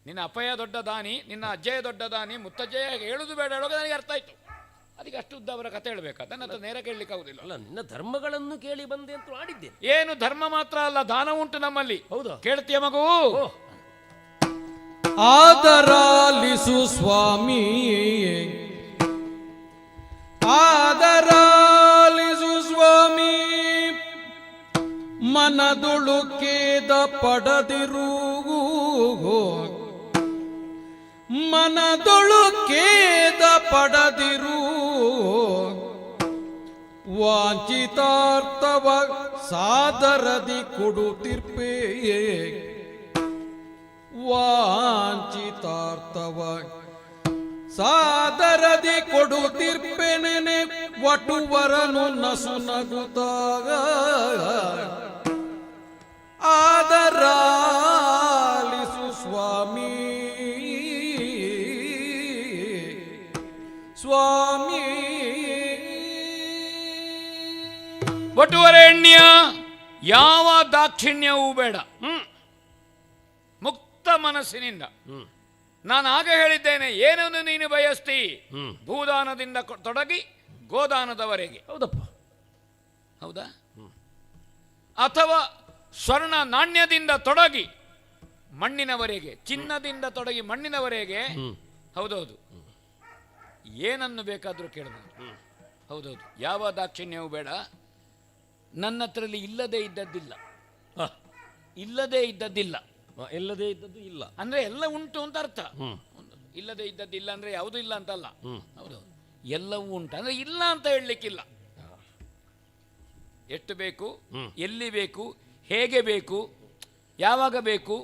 ನಿನ್ನ ಅಪ್ಪಯ್ಯ ದೊಡ್ಡ ದಾನಿ, ನಿನ್ನ ಅಜ್ಜಯ್ಯ ದೊಡ್ಡ ದಾನಿ, ಮುತ್ತಜ್ಜಯ್ಯ ಹೇಳುದು ಬೇಡ ಹೇಳುವಾಗ ನನಗೆ ಅರ್ಥ ಆಯಿತು. ಅದಕ್ಕೆ ಅಷ್ಟು ಉದ್ದ ಅವರ ಕಥೆ ಹೇಳಬೇಕಾದ ನನ್ನ ನೇರ ಕೇಳಲಿಕ್ಕೆ ಆಗುದಿಲ್ಲ. ಅಲ್ಲ, ನಿನ್ನ ಧರ್ಮಗಳನ್ನು ಕೇಳಿ ಬಂದೆ ಅಂತ ಮಾಡಿದ್ದೆ. ಏನು ಧರ್ಮ ಮಾತ್ರ ಅಲ್ಲ, ದಾನ ಉಂಟು ನಮ್ಮಲ್ಲಿ. ಹೌದಾ? ಕೇಳ್ತೀಯ ಮಗು? ಆದರಾಲಿಸು ಸ್ವಾಮಿ, ಆದರಾಲಿಸು ಸ್ವಾಮಿ, ಮನದುಳು ಖೇದ ಪಡದಿರು, ಮನದೊಳು ಖೇದ ಪಡದಿರು, ವಾಂಚಿತಾರ್ಥವ ಸಾದರದಿ ಕೊಡುತ್ತಿರ್ಪೇ, ವಾಂಚಿತಾರ್ಥವ ಸಾದರದಿ ಕೊಡುತ್ತಿರ್ಪೆನೆ, ವಟುವರನು ನಸು ನಗುತ್ತಾಗ ಆದರಾಲಿಸು ಸ್ವಾಮಿ, ಸ್ವಾಮಿ. ವಟುವರೆಣ್ಯ ಯಾವ ದಾಕ್ಷಿಣ್ಯವೂ ಬೇಡ, ಮುಕ್ತ ಮನಸ್ಸಿನಿಂದ. ನಾನು ಆಗ ಹೇಳಿದ್ದೇನೆ, ಏನನ್ನು ನೀನು ಬಯಸ್ತಿ? ಭೂದಾನದಿಂದ ತೊಡಗಿ ಗೋದಾನದವರೆಗೆ. ಹೌದಪ್ಪ, ಹೌದಾ? ಅಥವಾ ಸ್ವರ್ಣ ನಾಣ್ಯದಿಂದ ತೊಡಗಿ ಮಣ್ಣಿನವರೆಗೆ, ಚಿನ್ನದಿಂದ ತೊಡಗಿ ಮಣ್ಣಿನವರೆಗೆ. ಹೌದೌದು, ಏನನ್ನು ಬೇಕಾದರೂ ಕೇಳಬಹುದು. ಹೌದೌದು, ಯಾವ ದಾಕ್ಷಿಣ್ಯವೂ ಬೇಡ. ನನ್ನ ಹತ್ರದಲ್ಲಿ ಇಲ್ಲದೇ ಇದ್ದದ್ದಿಲ್ಲ, ಇಲ್ಲದೇ ಇದ್ದದ್ದಿಲ್ಲ. ಇಲ್ಲದೇ ಇದ್ದದ್ದು ಇಲ್ಲ ಅಂದ್ರೆ ಎಲ್ಲ ಉಂಟು ಅಂತ ಅರ್ಥ. ಇಲ್ಲದೇ ಇದ್ದದ್ದಿಲ್ಲ ಅಂದ್ರೆ ಯಾವುದೂ ಇಲ್ಲ ಅಂತಲ್ಲ. ಹೌದೌದು, ಎಲ್ಲವೂ ಉಂಟು ಅಂದ್ರೆ ಇಲ್ಲ ಅಂತ ಹೇಳಲಿಕ್ಕಿಲ್ಲ. ಎಷ್ಟು ಬೇಕು, ಎಲ್ಲಿ ಬೇಕು, ಹೇಗೆ ಬೇಕು, ಯಾವಾಗ ಬೇಕು,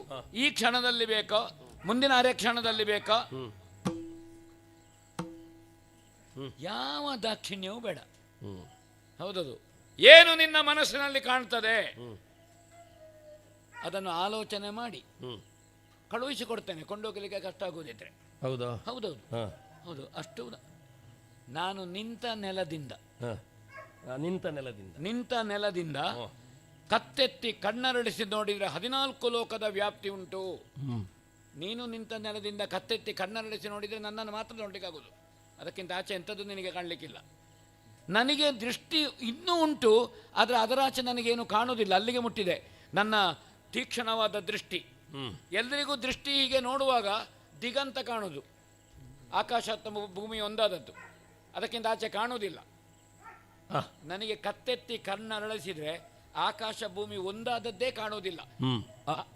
ಈ ಕ್ಷಣದಲ್ಲಿ ಬೇಕೋ, ಮುಂದಿನ ಅರೆ ಕ್ಷಣದಲ್ಲಿ ಬೇಕಾ, ಯಾವ ದಾಕ್ಷಿಣ್ಯವೂ ಬೇಡ. ಹೌದದು, ಏನು ನಿನ್ನ ಮನಸ್ಸಿನಲ್ಲಿ ಕಾಣ್ತದೆ ಅದನ್ನು ಆಲೋಚನೆ ಮಾಡಿ ಕಳುಹಿಸಿಕೊಡ್ತೇನೆ, ಕೊಂಡೋಗಲಿಕ್ಕೆ ಕಷ್ಟ ಆಗುವುದಿದ್ರೆ. ಹೌದಾ? ಹೌದೌದು, ಹೌದು. ಅಷ್ಟು ನಾನು ನಿಂತ ನೆಲದಿಂದ ಕತ್ತೆತ್ತಿ ಕಣ್ಣರಳಿಸಿ ನೋಡಿದರೆ 14 ಲೋಕದ ವ್ಯಾಪ್ತಿ ಉಂಟು. ನೀನು ನಿಂತ ನೆಲದಿಂದ ಕತ್ತೆತ್ತಿ ಕಣ್ಣರಳಿಸಿ ನೋಡಿದರೆ ನನ್ನನ್ನು ಮಾತ್ರ ನೋಡಲಿಕ್ಕಾಗೋದು, ಅದಕ್ಕಿಂತ ಆಚೆ ಎಂಥದ್ದು ನಿನಗೆ ಕಾಣಲಿಕ್ಕಿಲ್ಲ. ನನಗೆ ದೃಷ್ಟಿ ಇನ್ನೂ ಉಂಟು, ಆದರೆ ಅದರಾಚೆ ನನಗೇನು ಕಾಣುವುದಿಲ್ಲ, ಅಲ್ಲಿಗೆ ಮುಟ್ಟಿದೆ ನನ್ನ ತೀಕ್ಷ್ಣವಾದ ದೃಷ್ಟಿ. ಎಲ್ಲರಿಗೂ ದೃಷ್ಟಿ ಹೀಗೆ ನೋಡುವಾಗ ದಿಗಂತ ಕಾಣುವುದು, ಆಕಾಶ ಭೂಮಿ ಒಂದಾದದ್ದು, ಅದಕ್ಕಿಂತ ಆಚೆ ಕಾಣುವುದಿಲ್ಲ. ನನಗೆ ಕತ್ತೆತ್ತಿ ಕಣ್ಣರಳಿಸಿದ್ರೆ ಆಕಾಶ ಭೂಮಿ ಒಂದಾದದ್ದೇ ಕಾಣುವುದಿಲ್ಲ.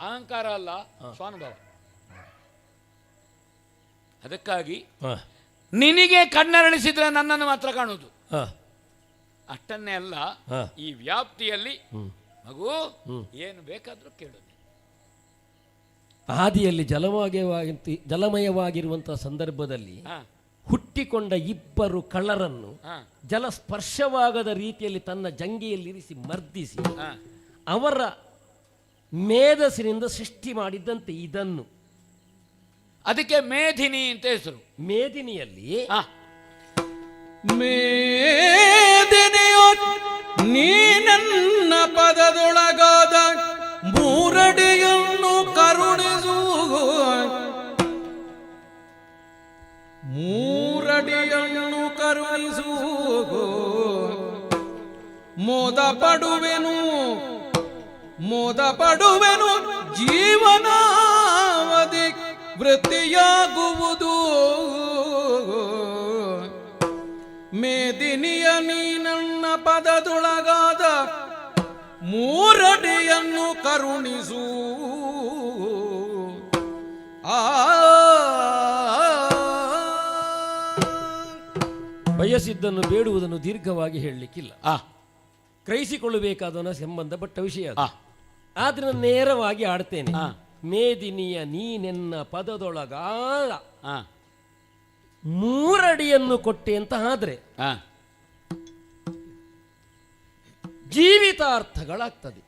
ಅಹಂಕಾರ ಅಲ್ಲ, ಸ್ವಾನುಭವ. ಅದಕ್ಕಾಗಿ ನಿನಗೆ ಕಣ್ಣರಳಿಸಿದ್ರೆ ನನ್ನನ್ನು ಮಾತ್ರ ಕಾಣುವುದು. ಅಷ್ಟನ್ನೇ ಅಲ್ಲ, ಈ ವ್ಯಾಪ್ತಿಯಲ್ಲಿ ಮಗು ಏನು ಬೇಕಾದ್ರೂ ಕೇಳು. ಆದಿಯಲ್ಲಿ ಜಲಮಯವಾಗಿರುವಂತಹ ಸಂದರ್ಭದಲ್ಲಿ ಹುಟ್ಟಿಕೊಂಡ ಇಬ್ಬರು ಕಳ್ಳರನ್ನು ಜಲಸ್ಪರ್ಶವಾಗದ ರೀತಿಯಲ್ಲಿ ತನ್ನ ಜಂಗಿಯಲ್ಲಿರಿಸಿ ಮರ್ದಿಸಿ ಅವರ ಮೇಧಸ್ಸಿನಿಂದ ಸೃಷ್ಟಿ ಮಾಡಿದ್ದಂತೆ ಇದನ್ನು. ಅದಕ್ಕೆ ಮೇಧಿನಿ ಅಂತ ಹೆಸರು. ಮೇದಿನಿಯಲ್ಲಿ ಮೇದಿನಿಯೋ ನೀ ನನ್ನ ಪದದೊಳಗಾದ ಮೂರಡಿಯನ್ನು ಕರುಣಿಸು, ಮೂರಡಿಯನ್ನು ಕರುಣಿಸು. ಮೋದ ಪಡುವೆನು ಜೀವನಾವಧಿ ವೃತ್ತಿಯಾಗುವುದು. ಮೇದಿನಿಯ ನೀ ನನ್ನ ಪದದೊಳಗಾದ ಮೂರಡಿಯನ್ನು ಕರುಣಿಸು. ಬಯಸಿದ್ದನ್ನು ಬೇಡುವುದನ್ನು ದೀರ್ಘವಾಗಿ ಹೇಳಲಿಕ್ಕಿಲ್ಲ, ಗ್ರಹಿಸಿಕೊಳ್ಳಬೇಕಾದ ಸಂಬಂಧಪಟ್ಟ ವಿಷಯ. ಆದ್ರೆ ನಾನು ನೇರವಾಗಿ ಆಡ್ತೇನೆ. ಮೇದಿನಿಯ ನೀನೆನ್ನ ಪದದೊಳಗಾದ ಮೂರಡಿಯನ್ನು ಕೊಟ್ಟೆ ಅಂತ ಆದ್ರೆ ಜೀವಿತಾರ್ಥಗಳಾಗ್ತದೆ.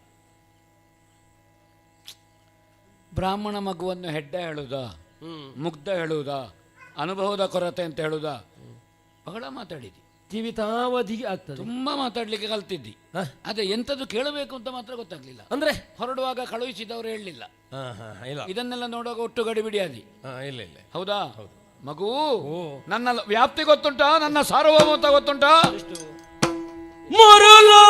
ಬ್ರಾಹ್ಮಣ ಮಗುವನ್ನು ಹೆಡ್ಡ ಹೇಳುವುದಾ, ಮುಗ್ಧ ಹೇಳುವುದಾ, ಅನುಭವದ ಕೊರತೆ ಅಂತ ಹೇಳುವುದಾ? ಬಹಳ ಮಾತಾಡಿದಿ, ಜೀವಿತಾವಧಿ ಆಗ್ತದೆ. ತುಂಬಾ ಮಾತಾಡ್ಲಿಕ್ಕೆ ಕಲ್ತಿದ್ದಿ, ಅದೇ ಎಂಥದ್ದು ಕೇಳಬೇಕು ಅಂತ ಮಾತ್ರ ಗೊತ್ತಾಗ್ಲಿಲ್ಲ. ಅಂದ್ರೆ ಹೊರಡುವಾಗ ಕಳುಹಿಸಿದವರು ಹೇಳಲಿಲ್ಲ, ಇದನ್ನೆಲ್ಲ ನೋಡುವಾಗ ಒಟ್ಟು ಗಡಿಬಿಡಿಯಾದಿ. ಇಲ್ಲ ಇಲ್ಲ, ಹೌದಾ? ಮಗು, ನನ್ನ ವ್ಯಾಪ್ತಿ ಗೊತ್ತುಂಟಾ? ನನ್ನ ಸಾರ್ವಭೌಮತ್ವ ಗೊತ್ತುಂಟಾ? ಮುರುಲೋಕಾಧೀಶ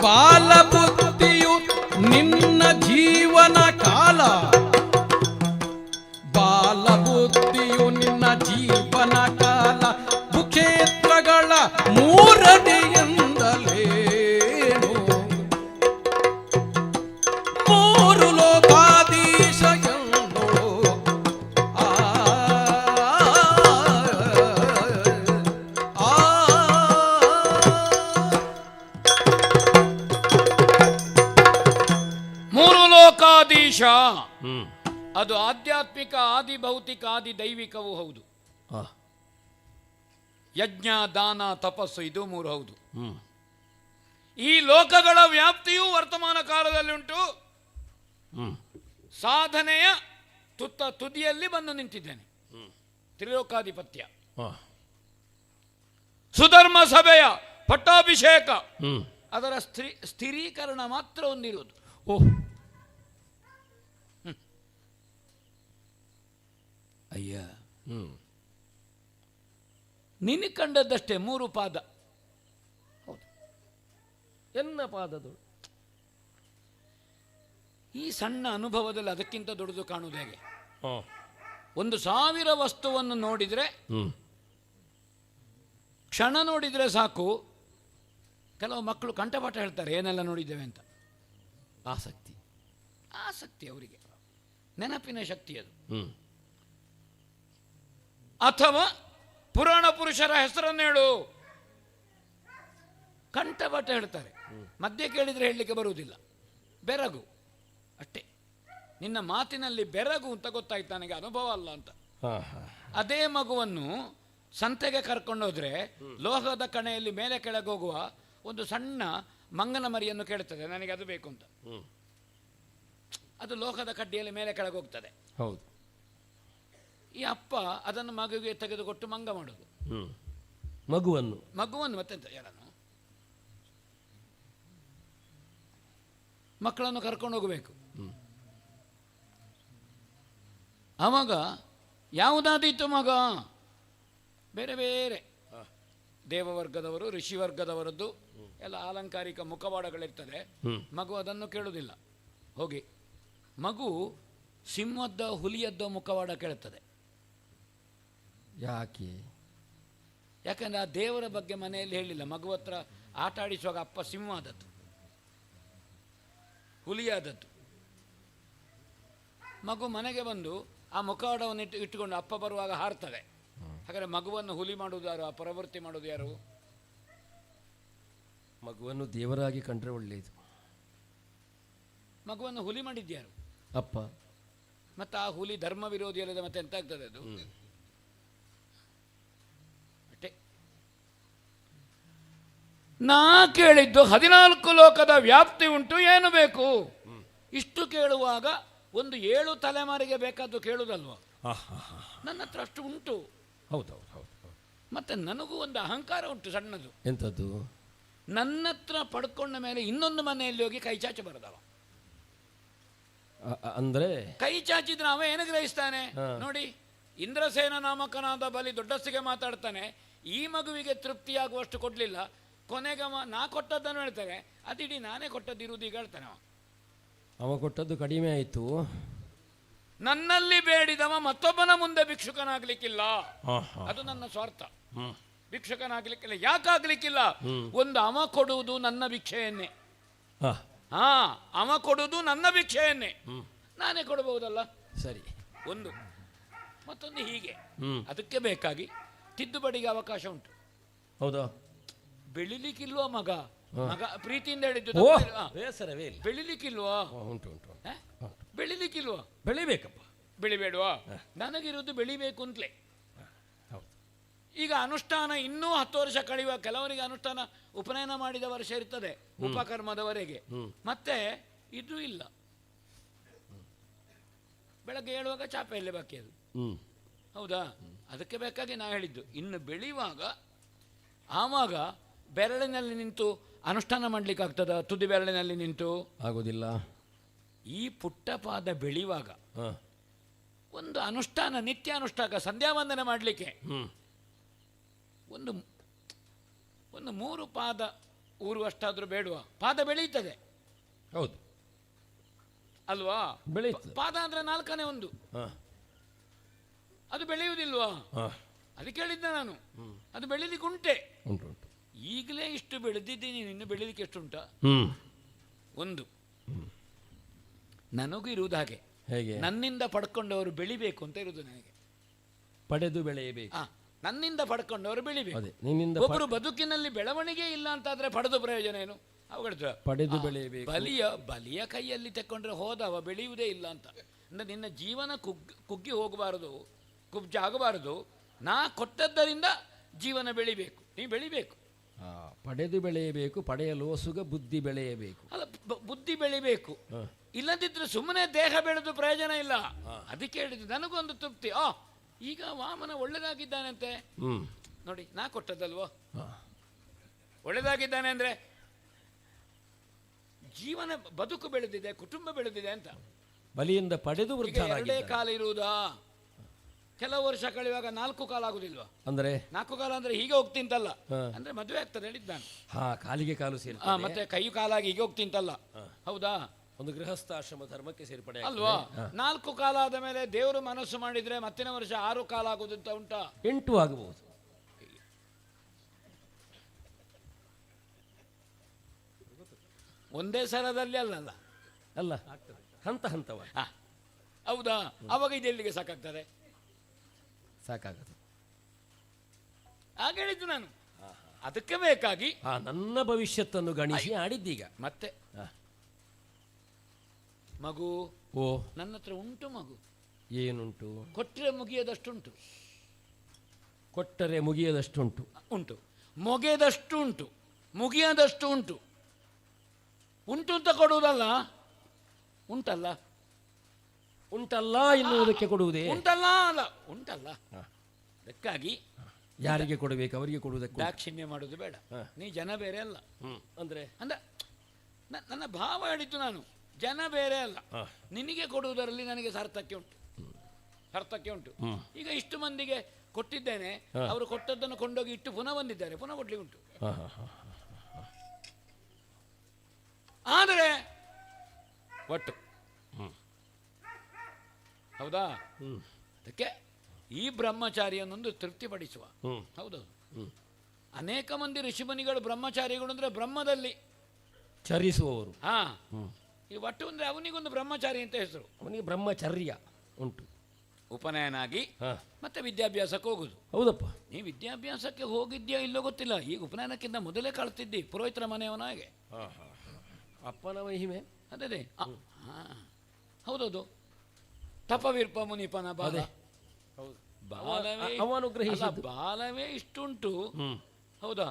ಬಾಲಬುದ್ಧಿಯು ನಿನ್ನ ಜೀವನ ಕಾಲ, ಬಾಲಬುದ್ಧಿಯು ನಿನ್ನ ಜೀವನ ಕಾಲ ಭೂಕ್ಷೇತ್ರಗಳ ಅದು ಆಧ್ಯಾತ್ಮಿಕ, ಆದಿ ಭೌತಿಕ, ಆದಿ ದೈವಿಕವೂ ಹೌದು. ಯಜ್ಞ, ದಾನ, ತಪಸ್ಸು ಇದು 3 ಹೌದು. ಈ ಲೋಕಗಳ ವ್ಯಾಪ್ತಿಯೂ ವರ್ತಮಾನ ಕಾಲದಲ್ಲಿ ಉಂಟು. ಸಾಧನೆಯ ತುದಿಯಲ್ಲಿ ಬಂದು ನಿಂತಿದ್ದೇನೆ. ತ್ರಿಲೋಕಾಧಿಪತ್ಯ, ಸುಧರ್ಮ ಸಭೆಯ ಪಟ್ಟಾಭಿಷೇಕ, ಅದರ ಸ್ಥಿರೀಕರಣ ಮಾತ್ರ ಹೊಂದಿರುವುದು. ಅಯ್ಯ, ನಿನ್ನ ಕಂಡದ್ದಷ್ಟೇ 3 ಪಾದ. ಎನ್ನ ಪಾದದು ಈ ಸಣ್ಣ ಅನುಭವದಲ್ಲಿ ಅದಕ್ಕಿಂತ ದೊಡ್ಡದು ಕಾಣುವುದು ಹೇಗೆ? 1,000 ವಸ್ತುವನ್ನು ನೋಡಿದರೆ, ಕ್ಷಣ ನೋಡಿದರೆ ಸಾಕು. ಕೆಲವು ಮಕ್ಕಳು ಕಂಠಪಾಠ ಹೇಳ್ತಾರೆ ಏನೆಲ್ಲ ನೋಡಿದ್ದೇವೆ ಅಂತ. ಆಸಕ್ತಿ ಅವರಿಗೆ, ನೆನಪಿನ ಶಕ್ತಿ ಅದು. ಅಥವಾ ಪುರಾಣ ಪುರುಷರ ಹೆಸರನ್ನು ಹೇಳು, ಕಂಠಪಾಠ ಹೇಳ್ತಾರೆ. ಮಧ್ಯೆ ಕೇಳಿದರೆ ಹೇಳಲಿಕ್ಕೆ ಬರುವುದಿಲ್ಲ. ಬೆರಗು ಅಷ್ಟೇ. ನಿನ್ನ ಮಾತಿನಲ್ಲಿ ಬೆರಗು ಅಂತ ಗೊತ್ತಾಯ್ತು ನನಗೆ, ಅನುಭವ ಅಲ್ಲ ಅಂತ. ಅದೇ ಮಗುವನ್ನು ಸಂತೆಗೆ ಕರ್ಕೊಂಡೋದ್ರೆ ಲೋಹದ ಕಣೆಯಲ್ಲಿ ಮೇಲೆ ಕೆಳಗೆ ಹೋಗುವ ಒಂದು ಸಣ್ಣ ಮಂಗನ ಮರಿಯನ್ನು ಕೇಳ್ತದೆ, ನನಗೆ ಅದು ಬೇಕು ಅಂತ. ಅದು ಲೋಹದ ಕಡ್ಡಿಯಲ್ಲಿ ಮೇಲೆ ಕೆಳಗೆ ಹೋಗ್ತದೆ. ಹೌದು. ಈ ಅಪ್ಪ ಅದನ್ನು ಮಗುವಿಗೆ ತೆಗೆದುಕೊಟ್ಟು ಮಂಗ ಮಾಡೋದು. ಮಗುವನ್ನು ಮತ್ತೆಂತ ಯಾರನ್ನು ಮಕ್ಕಳನ್ನು ಕರ್ಕೊಂಡು ಹೋಗಬೇಕು. ಆವಾಗ ಯಾವುದಾದೀತು ಮಗ, ಬೇರೆ ಬೇರೆ ದೇವವರ್ಗದವರು, ಋಷಿವರ್ಗದವರದ್ದು ಎಲ್ಲ ಅಲಂಕಾರಿಕ ಮುಖವಾಡಗಳಿರ್ತದೆ. ಮಗು ಅದನ್ನು ಕೇಳುವುದಿಲ್ಲ. ಹೋಗಿ ಮಗು ಸಿಂಹದ್ದ, ಹುಲಿಯದ್ದ ಮುಖವಾಡ ಕೇಳುತ್ತದೆ. ಯಾಕಂದ್ರೆ ಆ ದೇವರ ಬಗ್ಗೆ ಮನೆಯಲ್ಲಿ ಹೇಳಿಲ್ಲ. ಮಗು ಹತ್ರ ಆಟ ಆಡಿಸುವಾಗ ಅಪ್ಪ ಸಿಂಹ ಆದದ್ದು, ಹುಲಿಯಾದದ್ದು. ಮಗು ಮನೆಗೆ ಬಂದು ಆ ಮುಖವಾಡವನ್ನು ಇಟ್ಟುಕೊಂಡು ಅಪ್ಪ ಬರುವಾಗ ಹಾರ್ತದೆ. ಹಾಗಾದರೆ ಮಗುವನ್ನು ಹುಲಿ ಮಾಡುವುದು ಯಾರು? ಆ ಪ್ರವೃತ್ತಿ ಮಾಡುವುದು ಯಾರು? ಮಗುವನ್ನು ದೇವರಾಗಿ ಕಂಡ್ರೆ ಒಳ್ಳೆಯದು. ಮಗುವನ್ನು ಹುಲಿ ಮಾಡಿದ್ಯಾರು? ಅಪ್ಪ. ಮತ್ತು ಆ ಹುಲಿ ಧರ್ಮ ವಿರೋಧಿ ಅಲ್ಲದೆ ಮತ್ತೆ ಎಂತ ಆಗ್ತದೆ ಅದು? ಅಷ್ಟೇ. ನಾ ಕೇಳಿದ್ದು 14 ಲೋಕದ ವ್ಯಾಪ್ತಿ ಉಂಟು, ಏನು ಬೇಕು? ಇಷ್ಟು ಕೇಳುವಾಗ ಒಂದು 7 ತಲೆಮಾರಿಗೆ ಬೇಕಾದ್ದು ಕೇಳುವುದಲ್ವ? ನನ್ನ ಹತ್ರ ಅಷ್ಟು ಉಂಟು. ಹೌದೌದು. ಮತ್ತೆ ನನಗೂ ಒಂದು ಅಹಂಕಾರ ಉಂಟು, ಸಣ್ಣದು. ಎಂಥದ್ದು? ನನ್ನ ಹತ್ರ ಪಡ್ಕೊಂಡ ಮೇಲೆ ಇನ್ನೊಂದು ಮನೆಯಲ್ಲಿ ಹೋಗಿ ಕೈ ಚಾಚಿ ಬರದವ. ಅಂದ್ರೆ ಕೈ ಚಾಚಿದ್ರೆ ಅವ ಏನು ಗ್ರಹಿಸ್ತಾನೆ ನೋಡಿ. ಇಂದ್ರಸೇನ ನಾಮಕನಾದ ಬಲಿ ದೊಡ್ಡಸ್ತಿಗೆ ಮಾತಾಡ್ತಾನೆ, ಈ ಮಗುವಿಗೆ ತೃಪ್ತಿಯಾಗುವಷ್ಟು ಕೊಡ್ಲಿಲ್ಲ, ಕೊನೆಗೆ ನಾ ಕೊಟ್ಟದ್ದನ್ನು ಹೇಳ್ತಾರೆ, ಅದಿಡೀ ನಾನೇ ಕೊಟ್ಟದ್ದಿರುವುದು ಈಗ ಹೇಳ್ತಾನೆ. ಅವ ಕೊಟ್ಟದ್ದು ಕಡಿಮೆ ಆಯಿತು. ನನ್ನಲ್ಲಿ ಬೇಡಿದವ ಮತ್ತೊಬ್ಬನ ಮುಂದೆ ಭಿಕ್ಷುಕನಾಗ್ಲಿಕ್ಕಿಲ್ಲ, ಅದು ನನ್ನ ಸ್ವಾರ್ಥ. ಭಿಕ್ಷುಕನಾಗ್ಲಿಕ್ಕಿಲ್ಲ. ಯಾಕಾಗ್ಲಿಕ್ಕಿಲ್ಲ? ಒಂದು ಅವ ಕೊಡುವುದು ನನ್ನ ಭಿಕ್ಷೆಯನ್ನೇ. ಅವ ಕೊಡುವುದು ನನ್ನ ಭಿಕ್ಷೆಯನ್ನೇ, ನಾನೇ ಕೊಡಬಹುದಲ್ಲ. ಸರಿ. ಒಂದು ಮತ್ತೊಂದು ಹೀಗೆ. ಅದಕ್ಕೆ ಬೇಕಾಗಿ ತಿದ್ದುಪಡಿಗೆ ಅವಕಾಶ ಉಂಟು. ಹೌದಾ? ಬೆಳಿಲಿಕ್ಕಿಲ್ವಾ ಮಗ? ಮಗ ಪ್ರೀತಿಯಿಂದ ಹೇಳಿದ್ದು. ಬೆಳಿಲಿಕ್ಕಿಲ್ವಾ? ಉಂಟು. ಬೆಳಿಲಿಕ್ಕಿಲ್ವಾ? ಬೆಳಿಬೇಕಪ್ಪ. ಬೆಳಿಬೇಡವಾ? ನನಗಿರುವುದು ಬೆಳಿಬೇಕು ಅಂತಲೇ. ಈಗ ಅನುಷ್ಠಾನ ಇನ್ನೂ 10 ವರ್ಷ ಕಳೆಯುವ, ಕೆಲವರಿಗೆ ಅನುಷ್ಠಾನ ಉಪನಯನ ಮಾಡಿದ ವರ್ಷ ಇರ್ತದೆ, ಉಪಕರ್ಮದವರೆಗೆ. ಮತ್ತೆ ಇದು ಇಲ್ಲ. ಬೆಳಗ್ಗೆ ಹೇಳುವಾಗ ಚಾಪೆಯಲ್ಲೇ ಬಾಕಿ ಅದು. ಹೌದಾ? ಅದಕ್ಕೆ ಬೇಕಾಗಿ ನಾ ಹೇಳಿದ್ದು, ಇನ್ನು ಬೆಳೆಯುವಾಗ ಆವಾಗ ಬೆರಳಿನಲ್ಲಿ ನಿಂತು ಅನುಷ್ಠಾನ ಮಾಡ್ಲಿಕ್ಕೆ ಆಗ್ತದ? ತುದಿ ಬೆರಳಿನಲ್ಲಿ ನಿಂತು ಆಗೋದಿಲ್ಲ. ಈ ಪುಟ್ಟ ಪಾದ ಬೆಳೆಯುವಾಗ ಒಂದು ಅನುಷ್ಠಾನ, ನಿತ್ಯ ಅನುಷ್ಠಾನ, ಸಂಧ್ಯಾವಂದನೆ ಮಾಡಲಿಕ್ಕೆ ಒಂದು 3 ಪಾದ ಊರುವಷ್ಟಾದ್ರೂ ಬೇಡುವ? ಪಾದ ಬೆಳೀತದೆ. ಹೌದು ಅಲ್ವಾ? ಬೆಳೆಯುತ್ತದೆ. ಪಾದ ಅಂದ್ರೆ 4ನೇ ಒಂದು, ಅದು ಬೆಳೆಯುವುದಿಲ್ವಾ? ಅದಕ್ಕೆ ಹೇಳಿದ್ದೆ ನಾನು, ಅದು ಬೆಳೀಲಿಕ್ಕೆ ಉಂಟೆ. ಈಗಲೇ ಇಷ್ಟು ಬೆಳೆದಿದ್ದೀನಿ, ಇನ್ನು ಬೆಳೀಲಿಕ್ಕೆ ಎಷ್ಟುಂಟ? ಒಂದು ನನಗೂ ಇರುವುದು ಹಾಗೆ. ಹೇಗೆ? ನನ್ನಿಂದ ಪಡ್ಕೊಂಡವರು ಬೆಳಿಬೇಕು ಅಂತ ಇರುವುದು ನನಗೆ. ಪಡೆದು ಬೆಳೆಯಬೇಕು. ನನ್ನಿಂದ ಪಡ್ಕೊಂಡವರು ಬೆಳಿಬೇಕು. ನಿನ್ನಿಂದ ಒಬ್ಬರು ಬದುಕಿನಲ್ಲಿ ಬೆಳವಣಿಗೆ ಇಲ್ಲ ಅಂತಾದ್ರೆ ಪಡೆದು ಪ್ರಯೋಜನ ಏನು? ಅವುಗಳ ಪಡೆದು ಬೆಳೆಯಬೇಕು. ಬಲಿಯ ಕೈಯಲ್ಲಿ ತೆಕ್ಕೊಂಡ್ರೆ ಹೋದವ ಬೆಳೆಯುವುದೇ ಇಲ್ಲ ಅಂತ. ಅಂದರೆ ನಿನ್ನ ಜೀವನ ಕುಗ್ಗಿ ಹೋಗಬಾರದು, ಕುಬ್ಜ ಆಗಬಾರದು. ನಾ ಕೊಟ್ಟದ್ದರಿಂದ ಜೀವನ ಬೆಳಿಬೇಕು, ನೀ ಬೆಳಿಬೇಕು. ಪಡೆದು ಬೆಳೆಯಬೇಕು, ಪಡೆಯಲು ಸುಗ ಬುದ್ಧಿ ಬೆಳೆಯಬೇಕು. ಅಲ್ಲ, ಬುದ್ಧಿ ಬೆಳಿಬೇಕು. ಇಲ್ಲದಿದ್ದರೆ ಸುಮ್ಮನೆ ದೇಹ ಬೆಳೆದು ಪ್ರಯೋಜನ ಇಲ್ಲ. ಅದಕ್ಕೆ ಹೇಳಿದ್ದು ನನಗೊಂದು ತೃಪ್ತಿ. ಈಗ ವಾಮನ ಒಳ್ಳೆದಾಗಿದ್ದಾನಂತೆ ನೋಡಿ, ನಾ ಕೊಟ್ಟದ್ದಲ್ವೋ. ಒಳ್ಳೆದಾಗಿದ್ದಾನೆ ಅಂದರೆ ಜೀವನ ಬದುಕು ಬೆಳೆದಿದೆ, ಕುಟುಂಬ ಬೆಳೆದಿದೆ ಅಂತ. ಬಲಿಯಿಂದ ಪಡೆದು ಎರಡೇ ಕಾಲ ಇರುವುದಾ? ಕೆಲವು ವರ್ಷ ಕಳೆಯುವಾಗ 4 ಕಾಲ ಆಗುದಿಲ್ವಾ? ಅಂದ್ರೆ 4 ಕಾಲ ಅಂದ್ರೆ ಹೀಗೆ ಹೋಗ್ತಿಂತಲ್ಲ, ಅಂದ್ರೆ ಮದುವೆ ಆಗ್ತದೆ ಹೇಳಿದ್ದಾನೆ. ಕಾಲಿಗೆ ಕಾಲು ಸೇರಿ ಮತ್ತೆ ಕೈ ಕಾಲಾಗಿ ಹೀಗೆ ಹೋಗ್ತಿಂತಲ್ಲ, ಹೌದಾ? ಒಂದು ಗೃಹಸ್ಥಾಶ್ರಮ ಧರ್ಮಕ್ಕೆ ಸೇರ್ಪಡೆ ಅಲ್ವಾ? 4 ಕಾಲ ಆದ ಮೇಲೆ ದೇವರು ಮನಸ್ಸು ಮಾಡಿದ್ರೆ ಮತ್ತಿನ ವರ್ಷ 6 ಕಾಲ ಆಗುದಂತ ಉಂಟಾ? 8 ಆಗಬಹುದು. ಒಂದೇ ಸಲದಲ್ಲಿ ಅಲ್ಲ ಹಂತ ಹಂತವಾಗಿ. ಹೌದಾ? ಅವಾಗ ಇದೆಲ್ಲಿಗೆ ಸಾಕಾಗ್ತದೆ? ಸಾಕಾಗದು. ಹಾಗೆ ಹೇಳಿದ್ದು ನಾನು. ಅದಕ್ಕೆ ಬೇಕಾಗಿ ನನ್ನ ಭವಿಷ್ಯತ್ತನ್ನು ಗಣಿಸಿ ಆಡಿದ್ದೀಗ. ಮತ್ತೆ ಮಗು ನನ್ನ ಹತ್ರ ಉಂಟು. ಮಗು ಏನುಂಟು? ಕೊಟ್ಟರೆ ಮುಗಿಯದಷ್ಟುಂಟು. ಕೊಟ್ಟರೆ ಮುಗಿಯದಷ್ಟುಂಟು. ಉಂಟು, ಮೊಗೆದಷ್ಟು ಉಂಟು, ಮುಗಿಯದಷ್ಟು ಉಂಟು. ಉಂಟು ಅಂತ ಕೊಡುವುದಲ್ಲ, ಉಂಟಲ್ಲ. ಉಂಟಲ್ಲ ಎನ್ನುವುದಕ್ಕೆ ಕೊಡುವುದೇ? ಉಂಟಲ್ಲ ಅಲ್ಲ, ಉಂಟಲ್ಲ. ಅದಕ್ಕಾಗಿ ಯಾರಿಗೆ ಕೊಡಬೇಕು ಅವರಿಗೆ ಕೊಡುವುದಕ್ಕೆ ದಾಕ್ಷಿಣ್ಯ ಮಾಡೋದು ಬೇಡ. ನೀ ಜನ ಬೇರೆ ಅಲ್ಲ. ಅಂದ್ರೆ ನನ್ನ ಭಾವ ಹೇಳಿದ್ದು ನಾನು, ಜನ ಬೇರೆ ಅಲ್ಲ. ನಿನಗೆ ಕೊಡುವುದರಲ್ಲಿ ನನಗೆ ಸಾರ್ಥಕ್ಯ ಉಂಟು. ಈಗ ಇಷ್ಟು ಮಂದಿಗೆ ಕೊಟ್ಟಿದ್ದೇನೆ, ಅವರು ಕೊಟ್ಟದ್ದನ್ನು ಕೊಂಡೋಗಿ ಇಟ್ಟು ಪುನಃ ಬಂದಿದ್ದಾರೆ, ಪುನಃ ಕೊಡ್ಲಿಕ್ಕೆ ಉಂಟು. ಆದರೆ ಒಟ್ಟು ಹೌದಾ? ಅದಕ್ಕೆ ಈ ಬ್ರಹ್ಮಚಾರಿಯನ್ನೊಂದು ತೃಪ್ತಿಪಡಿಸುವ. ಹೌದೌದು. ಅನೇಕ ಮಂದಿ ಋಷಿಮುನಿಗಳು ಬ್ರಹ್ಮಚಾರಿಗಳು ಅಂದ್ರೆ ಬ್ರಹ್ಮದಲ್ಲಿ ಚರಿಸುವವರು. ಈ ಒಟ್ಟು ಅಂದ್ರೆ ಅವನಿಗೊಂದು ಬ್ರಹ್ಮಚಾರಿ ಅಂತ ಹೆಸರು. ಅವನಿಗೆ ಬ್ರಹ್ಮಚರ್ಯ ಉಂಟು. ಉಪನಯನ ಆಗಿ ಮತ್ತೆ ವಿದ್ಯಾಭ್ಯಾಸಕ್ಕೆ ಹೋಗುದು. ಹೌದಪ್ಪ. ನೀ ವಿದ್ಯಾಭ್ಯಾಸಕ್ಕೆ ಹೋಗಿದ್ಯಾ ಇಲ್ಲೋ ಗೊತ್ತಿಲ್ಲ. ಈಗ ಉಪನಯನಕ್ಕಿಂತ ಮೊದಲೇ ಕಳ್ತಿದ್ದಿ ಪುರೋಹಿತರ ಮನೆಯವನಾಗೆ. ಅಪ್ಪನ ಮಹಿಮೆ ಅದೇ. ಹೌದೌದು. ತಪವಿರ್ಪ ಮುನಿಪನ ಬಾಲ, ಬಾಲವೇ ಇಷ್ಟುಂಟು. ಹೌದಾ?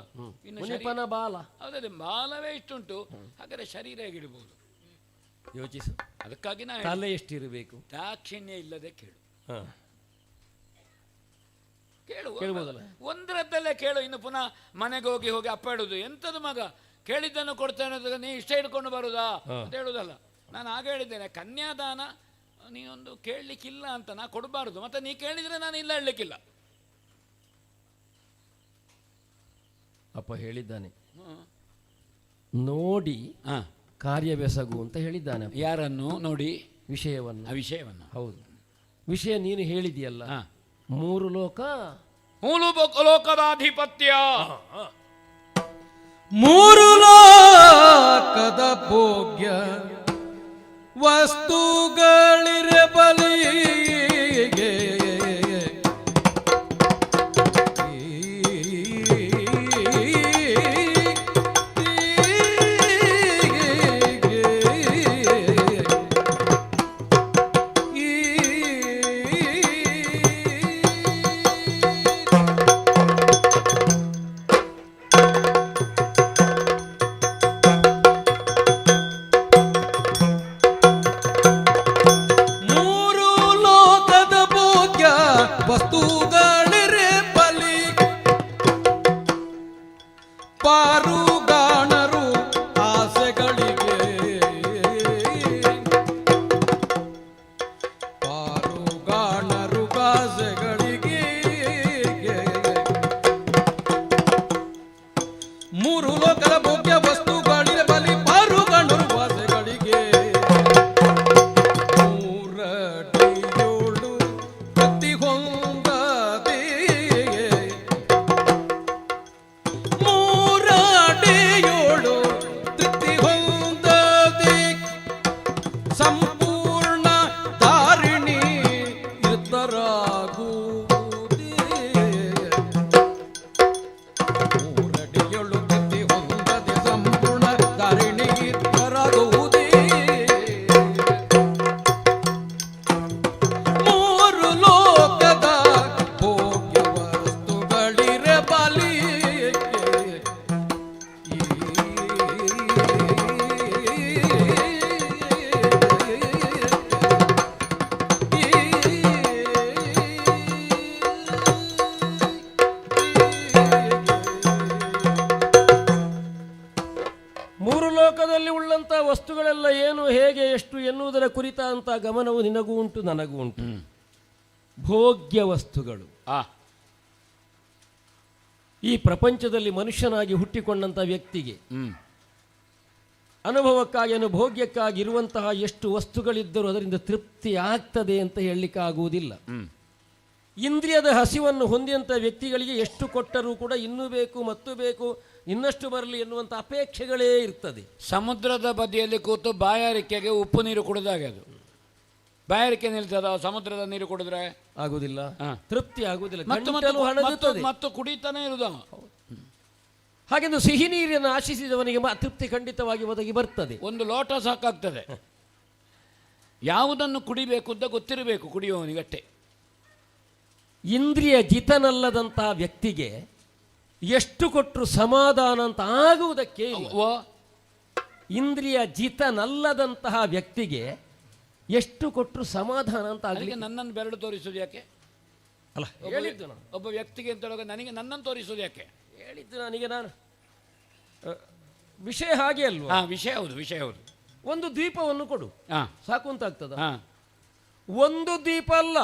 ಮುನಿಪನ ಬಾಲ. ಹೌದೇ, ಬಾಲವೇ ಇಷ್ಟುಂಟು. ಹಾಗಾದ್ರೆ ಶರೀರ ಹೇಗಿಡಬಹುದು? ಯೋಚಿಸು. ಅದಕ್ಕಾಗಿ ನಾ ತಲೆ ಎಷ್ಟಿರಬೇಕು? ದಾಕ್ಷಿಣ್ಯ ಇಲ್ಲದೆ ಕೇಳು. ಕೇಳುವುದಲ್ಲ, ಒಂದರದ್ದಲ್ಲೇ ಕೇಳು. ಇನ್ನು ಪುನಃ ಮನೆಗೆ ಹೋಗಿ ಅಪ್ಪ ಹೇಳುದು ಎಂಥದ್ದು ಮಗ, ಕೇಳಿದ್ದನ್ನು ಕೊಡ್ತೇನೆ, ನೀ ಇಷ್ಟ ಹಿಡ್ಕೊಂಡು ಬರುದಾ ಅಂತ ಹೇಳುದಲ್ಲ. ನಾನು ಆಗ ಹೇಳಿದ್ದೇನೆ, ಕನ್ಯಾದಾನ ನೀನೊಂದು ಕೇಳಲಿಕ್ಕಿಲ್ಲ ಅಂತ ನಾ ಕೊಡಬಾರದು. ಮತ್ತೆ ನೀ ಕೇಳಿದ್ರೆ ನಾನು ಇಲ್ಲ ಹೇಳಲಿಕ್ಕಿಲ್ಲ. ಅಪ್ಪ ಹೇಳಿದ್ದಾನೆ, ನೋಡಿ ಕಾರ್ಯವೆಸಗು ಅಂತ ಹೇಳಿದ್ದಾನೆ. ಯಾರನ್ನು ನೋಡಿ? ವಿಷಯವನ್ನು. ಹೌದು, ವಿಷಯ ನೀನು ಹೇಳಿದೆಯಲ್ಲ. 3 ಲೋಕದಾಧಿಪತ್ಯ, 3 ಲೋಕದ ಭೋಗ್ಯ ವಸ್ತುಗಳಿರೆ ಬಲಿಗೆ. ವಸ್ತುಗಳಿರೆ ಬಲಿ ಪಾರುಗಾಣರು ಆಸೆಗಳಿಗೆ, ಪಾರುಗಾಣರು ಆಸೆಗಳಿಗೆ. 3 ಲೋಕದ ಭೋಗ್ಯ ವಸ್ತುಗಳಿರೆ ಬಲಿ ಪಾರುಗಾಣರು ಆಸೆಗಳಿಗೆ. 3 ಅಡಿ ಹೊಂದದೆ 3 ಅಡಿ 7 ತೃಪ್ತಿ ಹೊಂದದೆ ಸಂಪೂರ್ಣ ಧಾರಿಣಿ ಇತರಾಗುವುದೇ. 3 ಅಡಿ 7 ತೃಪ್ತಿ ಹೊಂದದೆ ಸಂಪೂರ್ಣ ಮೂರು ಲೋಕದಲ್ಲಿ ಉಳ್ಳಂಥ ವಸ್ತುಗಳೆಲ್ಲ ಏನು, ಹೇಗೆ, ಎಷ್ಟು ಎನ್ನುವುದರ ಕುರಿತಂಥ ಗಮನವು ನಿನಗೂ ಉಂಟು, ನನಗೂ ಉಂಟು. ಭೋಗ್ಯ ವಸ್ತುಗಳು. ಈ ಪ್ರಪಂಚದಲ್ಲಿ ಮನುಷ್ಯನಾಗಿ ಹುಟ್ಟಿಕೊಂಡಂಥ ವ್ಯಕ್ತಿಗೆ ಅನುಭವಕ್ಕಾಗಿ, ಅನುಭೋಗ್ಯಕ್ಕಾಗಿ ಇರುವಂತಹ ಎಷ್ಟು ವಸ್ತುಗಳಿದ್ದರೂ ಅದರಿಂದ ತೃಪ್ತಿ ಆಗ್ತದೆ ಅಂತ ಹೇಳಲಿಕ್ಕೆ ಆಗುವುದಿಲ್ಲ. ಇಂದ್ರಿಯದ ಹಸಿವನ್ನು ಹೊಂದಿದಂಥ ವ್ಯಕ್ತಿಗಳಿಗೆ ಎಷ್ಟು ಕೊಟ್ಟರೂ ಕೂಡ ಇನ್ನೂ ಬೇಕು, ಮತ್ತು ಬೇಕು, ಇನ್ನಷ್ಟು ಬರಲಿ ಎನ್ನುವಂಥ ಅಪೇಕ್ಷೆಗಳೇ ಇರ್ತದೆ. ಸಮುದ್ರದ ಬದಿಯಲ್ಲಿ ಕೂತು ಬಾಯಾರಿಕೆಗೆ ಉಪ್ಪು ನೀರು ಕುಡಿದಾಗೆ ಅದು. ಬಾಯಾರಿಕೆ ನಿಲ್ತದ, ಸಮುದ್ರದ ನೀರು ಕುಡಿದ್ರೆ ಆಗುದಿಲ್ಲ, ತೃಪ್ತಿ ಆಗುವುದಿಲ್ಲ, ಮತ್ತು ಕುಡಿತಾನೆ ಇರುದ. ಹಾಗೆಂದು ಸಿಹಿ ನೀರನ್ನು ಆಶಿಸಿದವನಿಗೆ ತೃಪ್ತಿ ಖಂಡಿತವಾಗಿ ಒದಗಿ ಬರ್ತದೆ. ಒಂದು ಲೋಟ ಸಾಕಾಗ್ತದೆ. ಯಾವುದನ್ನು ಕುಡಿಬೇಕು ಅಂತ ಗೊತ್ತಿರಬೇಕು ಕುಡಿಯುವವನಿಗಟ್ಟೆ. ಇಂದ್ರಿಯ ಜಿತನಲ್ಲದಂತಹ ವ್ಯಕ್ತಿಗೆ ಎಷ್ಟು ಕೊಟ್ಟರು ಸಮಾಧಾನ ಅಂತ ಆಗುವುದಕ್ಕೆ ಇಂದ್ರಿಯ ಜಿತನಲ್ಲದಂತಹ ವ್ಯಕ್ತಿಗೆ ಎಷ್ಟು ಕೊಟ್ಟರು ಸಮಾಧಾನ ಅಂತ ಆಗಲಿ. ನನ್ನನ್ನು ಬೆರಳು ತೋರಿಸೋದು ಯಾಕೆ? ಅಲ್ಲ, ಹೇಳಿದ್ದು ನಾನು ಒಬ್ಬ ವ್ಯಕ್ತಿಗೆ ಅಂತ ಹೇಳುವಾಗ ನನಗೆ ನನ್ನನ್ನು ತೋರಿಸೋದು ಯಾಕೆ? ಹೇಳಿದ್ದು ನನಗೆ ನಾನು ವಿಷಯ ಹಾಗೆ ಅಲ್ವಾ? ವಿಷಯ ಹೌದು, ವಿಷಯ ಹೌದು. ಒಂದು ದೀಪವನ್ನು ಕೊಡು, ಸಾಕು ಅಂತ ಆಗ್ತದ? ಒಂದು ದೀಪ ಅಲ್ಲ,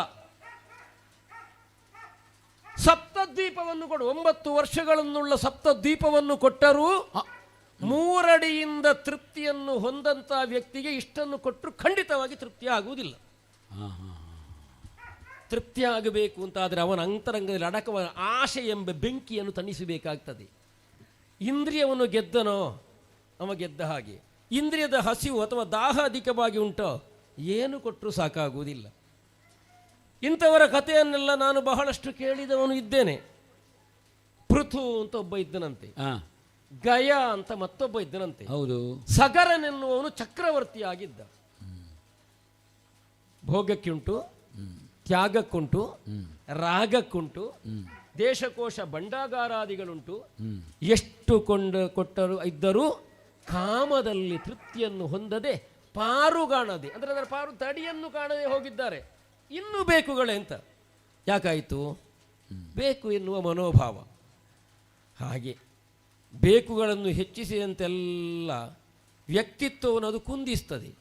ಸಪ್ತದ್ವೀಪವನ್ನು ಕೊಡು. 9 ವರ್ಷಗಳನ್ನುಳ್ಳ ಸಪ್ತದ್ವೀಪವನ್ನು ಕೊಟ್ಟರೂ 3 ಅಡಿಯಿಂದ ತೃಪ್ತಿಯನ್ನು ಹೊಂದಂತ ವ್ಯಕ್ತಿಗೆ ಇಷ್ಟನ್ನು ಕೊಟ್ಟರು ಖಂಡಿತವಾಗಿ ತೃಪ್ತಿ ಆಗುವುದಿಲ್ಲ. ತೃಪ್ತಿ ಆಗಬೇಕು ಅಂತಾದರೆ ಅವನ ಅಂತರಂಗದಲ್ಲಿ ಅಡಕವ ಆಶೆ ಎಂಬ ಬೆಂಕಿಯನ್ನು ತಣಿಸಬೇಕಾಗ್ತದೆ. ಇಂದ್ರಿಯವನ್ನು ಗೆದ್ದನೋ ಅವ ಗೆದ್ದ ಹಾಗೆ. ಇಂದ್ರಿಯದ ಹಸಿವು ಅಥವಾ ದಾಹ ಅಧಿಕವಾಗಿ ಉಂಟೋ ಏನು ಕೊಟ್ಟರೂ ಸಾಕಾಗುವುದಿಲ್ಲ. ಇಂಥವರ ಕಥೆಯನ್ನೆಲ್ಲ ನಾನು ಬಹಳಷ್ಟು ಕೇಳಿದವನು ಇದ್ದೇನೆ. ಪೃಥು ಅಂತ ಒಬ್ಬ ಇದ್ದನಂತೆ, ಗಯ ಅಂತ ಮತ್ತೊಬ್ಬ ಇದ್ದನಂತೆ. ಹೌದು. ಸಗರನೆನ್ನುವವನು ಚಕ್ರವರ್ತಿಯಾಗಿದ್ದ. ಭೋಗಕ್ಕುಂಟು, ತ್ಯಾಗಕ್ಕುಂಟು, ರಾಗಕ್ಕುಂಟು, ದೇಶಕೋಶ ಭಂಡಾಗಾರಾದಿಗಳುಂಟು. ಎಷ್ಟು ಕೊಟ್ಟರು ಇದ್ದರೂ ಕಾಮದಲ್ಲಿ ತೃಪ್ತಿಯನ್ನು ಹೊಂದದೆ ಪಾರುಗಾಣದೆ, ಅಂದರೆ ಅದರ ಪಾರು ತಡಿಯನ್ನು ಕಾಣದೆ ಹೋಗಿದ್ದಾರೆ. ಇನ್ನೂ ಬೇಕುಗಳೇ ಅಂತ. ಯಾಕಾಯಿತು? ಬೇಕು ಎನ್ನುವ ಮನೋಭಾವ. ಹಾಗೆ ಬೇಕುಗಳನ್ನು ಹೆಚ್ಚಿಸಿದಂತೆಲ್ಲ ವ್ಯಕ್ತಿತ್ವವನ್ನು ಅದು ಕುಂದಿಸ್ತದೆ.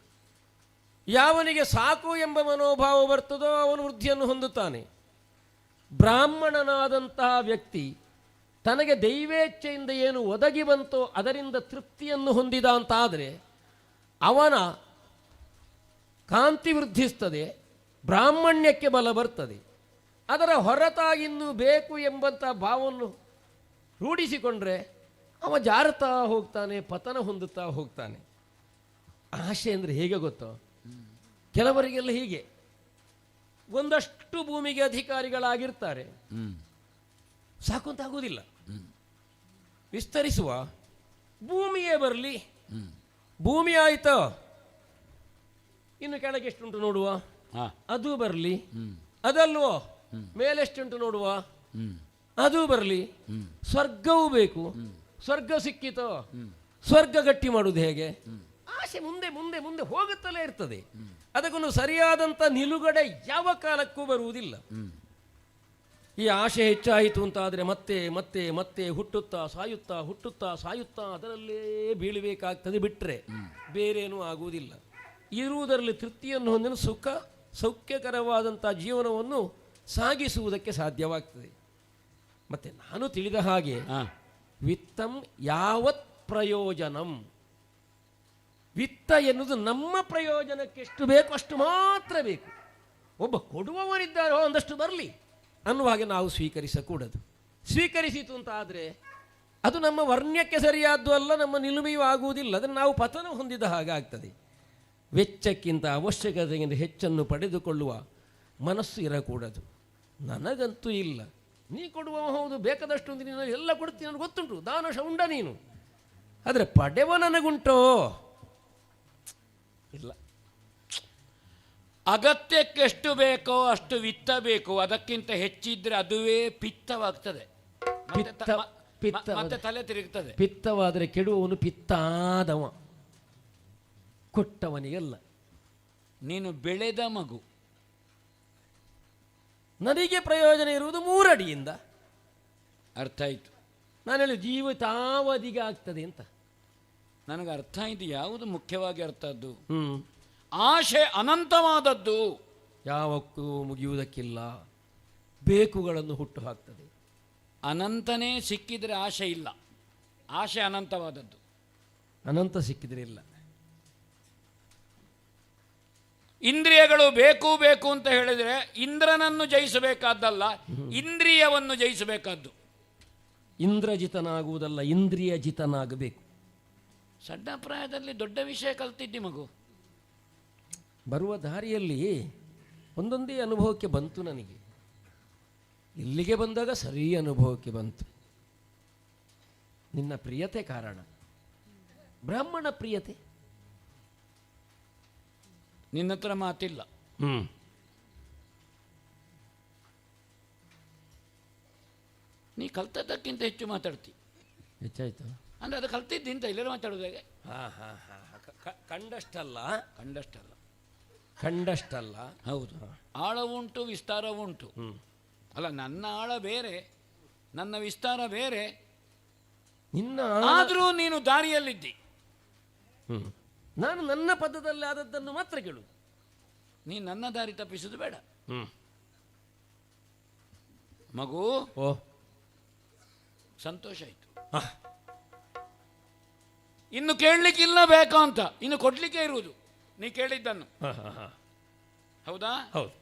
ಯಾವನಿಗೆ ಸಾಕು ಎಂಬ ಮನೋಭಾವ ಬರ್ತದೋ ಅವನು ವೃದ್ಧಿಯನ್ನು ಹೊಂದುತ್ತಾನೆ. ಬ್ರಾಹ್ಮಣನಾದಂತಹ ವ್ಯಕ್ತಿ ತನಗೆ ದೈವೇಚ್ಛೆಯಿಂದ ಏನು ಒದಗಿ ಬಂತೋ ಅದರಿಂದ ತೃಪ್ತಿಯನ್ನು ಹೊಂದಿದ ಅಂತಾದರೆ ಅವನ ಕಾಂತಿ ವೃದ್ಧಿಸ್ತದೆ, ಬ್ರಾಹ್ಮಣ್ಯಕ್ಕೆ ಬಲ ಬರ್ತದೆ. ಅದರ ಹೊರತಾಗಿ ಇನ್ನೂ ಬೇಕು ಎಂಬಂಥ ಭಾವವನ್ನು ರೂಢಿಸಿಕೊಂಡ್ರೆ ಅವ ಜಾರುತ್ತಾ ಹೋಗ್ತಾನೆ, ಪತನ ಹೊಂದುತ್ತಾ ಹೋಗ್ತಾನೆ. ಆಶೆ ಅಂದರೆ ಹೇಗೆ ಗೊತ್ತೋ? ಕೆಲವರಿಗೆಲ್ಲ ಹೀಗೆ, ಒಂದಷ್ಟು ಭೂಮಿಗೆ ಅಧಿಕಾರಿಗಳಾಗಿರ್ತಾರೆ, ಸಾಕು ಅಂತ ಆಗುವುದಿಲ್ಲ. ವಿಸ್ತರಿಸುವ, ಭೂಮಿಯೇ ಬರಲಿ, ಭೂಮಿ ಆಯಿತೋ ಇನ್ನು ಕೆಳಗೆ ಎಷ್ಟುಂಟು ನೋಡುವ, ಅದು ಬರಲಿ, ಅದಲ್ವೋ ಮೇಲೆಷ್ಟುಂಟು ನೋಡುವ, ಅದು ಬರಲಿ. ಸ್ವರ್ಗವೂ ಬೇಕು, ಸ್ವರ್ಗ ಸಿಕ್ಕಿತೋ, ಸ್ವರ್ಗ ಗಟ್ಟಿ ಮಾಡುವುದು ಹೇಗೆ? ಆಸೆ ಮುಂದೆ ಮುಂದೆ ಮುಂದೆ ಹೋಗುತ್ತಲೇ ಇರ್ತದೆ. ಅದಕ್ಕೊಂದು ಸರಿಯಾದಂಥ ನಿಲುಗಡೆ ಯಾವ ಕಾಲಕ್ಕೂ ಬರುವುದಿಲ್ಲ. ಈ ಆಶೆ ಹೆಚ್ಚಾಯಿತು ಅಂತಾದರೆ ಮತ್ತೆ ಮತ್ತೆ ಮತ್ತೆ ಹುಟ್ಟುತ್ತಾ ಸಾಯುತ್ತಾ, ಹುಟ್ಟುತ್ತಾ ಸಾಯುತ್ತಾ ಅದರಲ್ಲೇ ಬೀಳಬೇಕಾಗ್ತದೆ. ಬಿಟ್ಟರೆ ಬೇರೇನೂ ಆಗುವುದಿಲ್ಲ. ಇರುವುದರಲ್ಲಿ ತೃಪ್ತಿಯನ್ನು ಹೊಂದಿನ ಸುಖ ಸೌಖ್ಯಕರವಾದಂಥ ಜೀವನವನ್ನು ಸಾಗಿಸುವುದಕ್ಕೆ ಸಾಧ್ಯವಾಗ್ತದೆ. ಮತ್ತು ನಾನು ತಿಳಿದ ಹಾಗೆ ವಿತ್ತಂ ಯಾವತ್ ಪ್ರಯೋಜನಂ, ವಿತ್ತ ಎನ್ನುವುದು ನಮ್ಮ ಪ್ರಯೋಜನಕ್ಕೆ ಎಷ್ಟು ಬೇಕು ಅಷ್ಟು ಮಾತ್ರ ಬೇಕು. ಒಬ್ಬ ಕೊಡುವವರಿದ್ದಾರೋ ಒಂದಷ್ಟು ಬರಲಿ ಅನ್ನುವ ಹಾಗೆ ನಾವು ಸ್ವೀಕರಿಸಕೂಡದು. ಸ್ವೀಕರಿಸಿತು ಅಂತ ಆದರೆ ಅದು ನಮ್ಮ ವರ್ಣ್ಯಕ್ಕೆ ಸರಿಯಾದ್ದು ಅಲ್ಲ, ನಮ್ಮ ನಿಲುಮೆಯೂ ಆಗುವುದಿಲ್ಲ. ಅದನ್ನು ನಾವು ಪತನ ಹೊಂದಿದ ಹಾಗಾಗ್ತದೆ. ವೆಚ್ಚಕ್ಕಿಂತ ಅವಶ್ಯಕತೆಗಿಂತ ಹೆಚ್ಚನ್ನು ಪಡೆದುಕೊಳ್ಳುವ ಮನಸ್ಸು ಇರಕೂಡದು. ನನಗಂತೂ ಇಲ್ಲ, ನೀ ಕೊಡುವ ಹೌದು, ಬೇಕಾದಷ್ಟು ಅಂತ ನೀನು ಎಲ್ಲ ಕೊಡ್ತೀನಿ, ನನಗೆ ಗೊತ್ತುಂಟು, ದಾನಶ ಉಂಡ ನೀನು. ಆದರೆ ಪಡೆವ ನನಗುಂಟೋ? ಇಲ್ಲ. ಅಗತ್ಯಕ್ಕೆ ಎಷ್ಟು ಬೇಕೋ ಅಷ್ಟು ವಿತ್ತ ಬೇಕು, ಅದಕ್ಕಿಂತ ಹೆಚ್ಚಿದ್ರೆ ಅದುವೇ ಪಿತ್ತವಾಗ್ತದೆ, ಮತ್ತೆ ತಲೆ ತಿರುಗ್ತದೆ. ಪಿತ್ತವಾದರೆ ಕೆಡುವವನು ಪಿತ್ತಾದವ, ಕೊಟ್ಟವನಿಗೆಲ್ಲ. ನೀನು ಬೆಳೆದ ಮಗು, ನನಗೆ ಪ್ರಯೋಜನ ಇರುವುದು 3 ಅಡಿಯಿಂದ. ಅರ್ಥ ಆಯಿತು. ನಾನು ಹೇಳಿ ಜೀವಿತಾವಧಿಗೆ ಆಗ್ತದೆ ಅಂತ. ನನಗೆ ಅರ್ಥ ಆಯ್ತು. ಯಾವುದು ಮುಖ್ಯವಾಗಿ ಅರ್ಥ ಆದ್ದು? ಆಶೆ ಅನಂತವಾದದ್ದು, ಯಾವಕ್ಕೂ ಮುಗಿಯುವುದಕ್ಕಿಲ್ಲ, ಬೇಕುಗಳನ್ನು ಹುಟ್ಟು ಹಾಕ್ತದೆ. ಅನಂತನೇ ಸಿಕ್ಕಿದರೆ ಆಶೆ ಇಲ್ಲ, ಆಶೆ ಅನಂತವಾದದ್ದು. ಅನಂತ ಸಿಕ್ಕಿದ್ರೆ ಇಲ್ಲ. ಇಂದ್ರಿಯಗಳು ಬೇಕು ಬೇಕು ಅಂತ ಹೇಳಿದರೆ ಇಂದ್ರನನ್ನು ಜಯಿಸಬೇಕಾದ್ದಲ್ಲ, ಇಂದ್ರಿಯವನ್ನು ಜಯಿಸಬೇಕಾದ್ದು. ಇಂದ್ರಜಿತನಾಗುವುದಲ್ಲ, ಇಂದ್ರಿಯ ಜಿತನಾಗಬೇಕು. ಸಣ್ಣ ಪ್ರಾಯದಲ್ಲಿ ದೊಡ್ಡ ವಿಷಯ ಕಲ್ತಿದ್ದಿ ಮಗು. ಬರುವ ದಾರಿಯಲ್ಲಿ ಒಂದೊಂದೇ ಅನುಭವಕ್ಕೆ ಬಂತು ನನಗೆ. ಇಲ್ಲಿಗೆ ಬಂದಾಗ ಸರಿ ಅನುಭವಕ್ಕೆ ಬಂತು. ನಿನ್ನ ಪ್ರಿಯತೆ ಕಾರಣ, ಬ್ರಾಹ್ಮಣ ಪ್ರಿಯತೆ. ನಿನ್ನ ಹತ್ರ ಮಾತಿಲ್ಲ. ನೀ ಕಲ್ತದ್ದಕ್ಕಿಂತ ಹೆಚ್ಚು ಮಾತಾಡ್ತಿ. ಹೆಚ್ಚಾಯ್ತು ಅಂದರೆ ಅದು ಕಲ್ತಿದ್ದಿಂತ ಇಲ್ಲರೂ ಮಾತಾಡೋದು ಹೇಗೆ? ಕಂಡಷ್ಟಲ್ಲ, ಕಂಡಷ್ಟಲ್ಲ, ಕಂಡಷ್ಟಲ್ಲ. ಹೌದು, ಆಳ ಉಂಟು, ವಿಸ್ತಾರ ಉಂಟು. ಅಲ್ಲ, ನನ್ನ ಆಳ ಬೇರೆ, ನನ್ನ ವಿಸ್ತಾರ ಬೇರೆ. ನಿನ್ನ ಆದರೂ ನೀನು ದಾರಿಯಲ್ಲಿದ್ದಿ. ನಾನು ನನ್ನ ಪದದಲ್ಲಿ ಆದದ್ದನ್ನು ಮಾತ್ರ ಕೇಳು. ನೀನು ನನ್ನ ದಾರಿ ತಪ್ಪಿಸುವುದು ಬೇಡ ಮಗು. ಓ, ಸಂತೋಷ ಆಯಿತು. ಇನ್ನು ಕೇಳಲಿಕ್ಕಿಲ್ಲ ಬೇಕಾ ಅಂತ, ಇನ್ನು ಕೊಡ್ಲಿಕ್ಕೆ ಇರುವುದು ನೀ ಕೇಳಿದ್ದನ್ನು. ಹೌದಾ?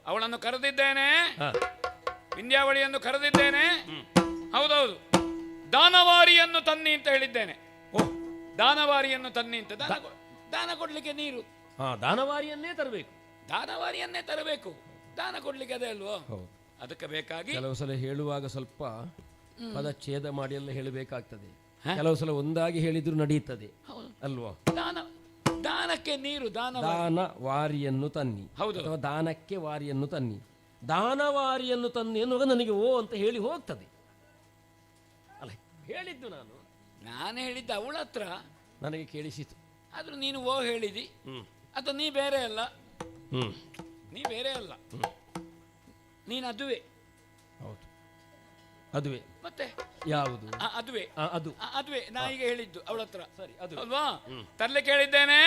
ಅವಳನ್ನು ಕರೆದಿದ್ದೇನೆ, ವಿಂಧ್ಯಾವಳಿಯನ್ನು ಕರೆದಿದ್ದೇನೆ. ಹೌದೌದು, ದಾನವಾರಿಯನ್ನು ತನ್ನಿ ಅಂತ ಹೇಳಿದ್ದೇನೆ. ದಾನವಾರಿಯನ್ನು ತನ್ನಿ ಅಂತ. ದಾನ ಕೊಡ್ಲಿಕ್ಕೆ ನೀರು, ದಾನವಾರಿಯನ್ನೇ ತರಬೇಕು. ದಾನವಾರಿಯನ್ನೇ ತರಬೇಕು. ದಾನ ಕೊಡ್ಲಿಕ್ಕೆ ಅದೇ ಅಲ್ವೋ? ಅದಕ್ಕೆ ಬೇಕಾಗಿ ಕೆಲವು ಸಲ ಹೇಳುವಾಗ ಸ್ವಲ್ಪ ಪದ ಛೇದ ಮಾಡಿ ಎಲ್ಲ ಹೇಳಬೇಕಾಗ್ತದೆ. ಕೆಲವು ಸಲ ಒಂದಾಗಿ ಹೇಳಿದ್ರು ನಡೆಯುತ್ತದೆ ಅಲ್ವಾ? ದಾನಕ್ಕೆ ನೀರು, ದಾನವಾರಿಯನ್ನು ತನ್ನಿ, ಅಥವಾ ದಾನಕ್ಕೆ ವಾರಿಯನ್ನು ತನ್ನಿ. ದಾನವಾರಿಯನ್ನು ತನ್ನಿ ಎನ್ನುವಾಗ ನನಗೆ ಓ ಅಂತ ಹೇಳಿ ಹೋಗ್ತದೆ ಅಲ್ಲ. ಹೇಳಿದ್ದು ನಾನು ಹೇಳಿದ್ದು ಅವಳ ಹತ್ರ, ನನಗೆ ಕೇಳಿಸಿತು. ಆದ್ರೂ ನೀನು ಓ ಹೇಳಿದಿ. ಅದು ನೀ ಬೇರೆ ಅಲ್ಲ, ನೀ ಬೇರೆ ಅಲ್ಲ, ನೀನು ಅದುವೆ. ಹೌದು, ಅದುವೆ. ಮತ್ತೆ ಯಾವುದು? ಅದುವೆ, ಅದು ಅದುವೆ. ನಾ ಈಗ ಹೇಳಿದ್ದು ಅವಳ ಹತ್ರ, ಸರಿ, ಅದು ಅಲ್ವಾ? ತರ್ಲಿಕ್ಕೆ ಹೇಳಿದ್ದೇನೆ.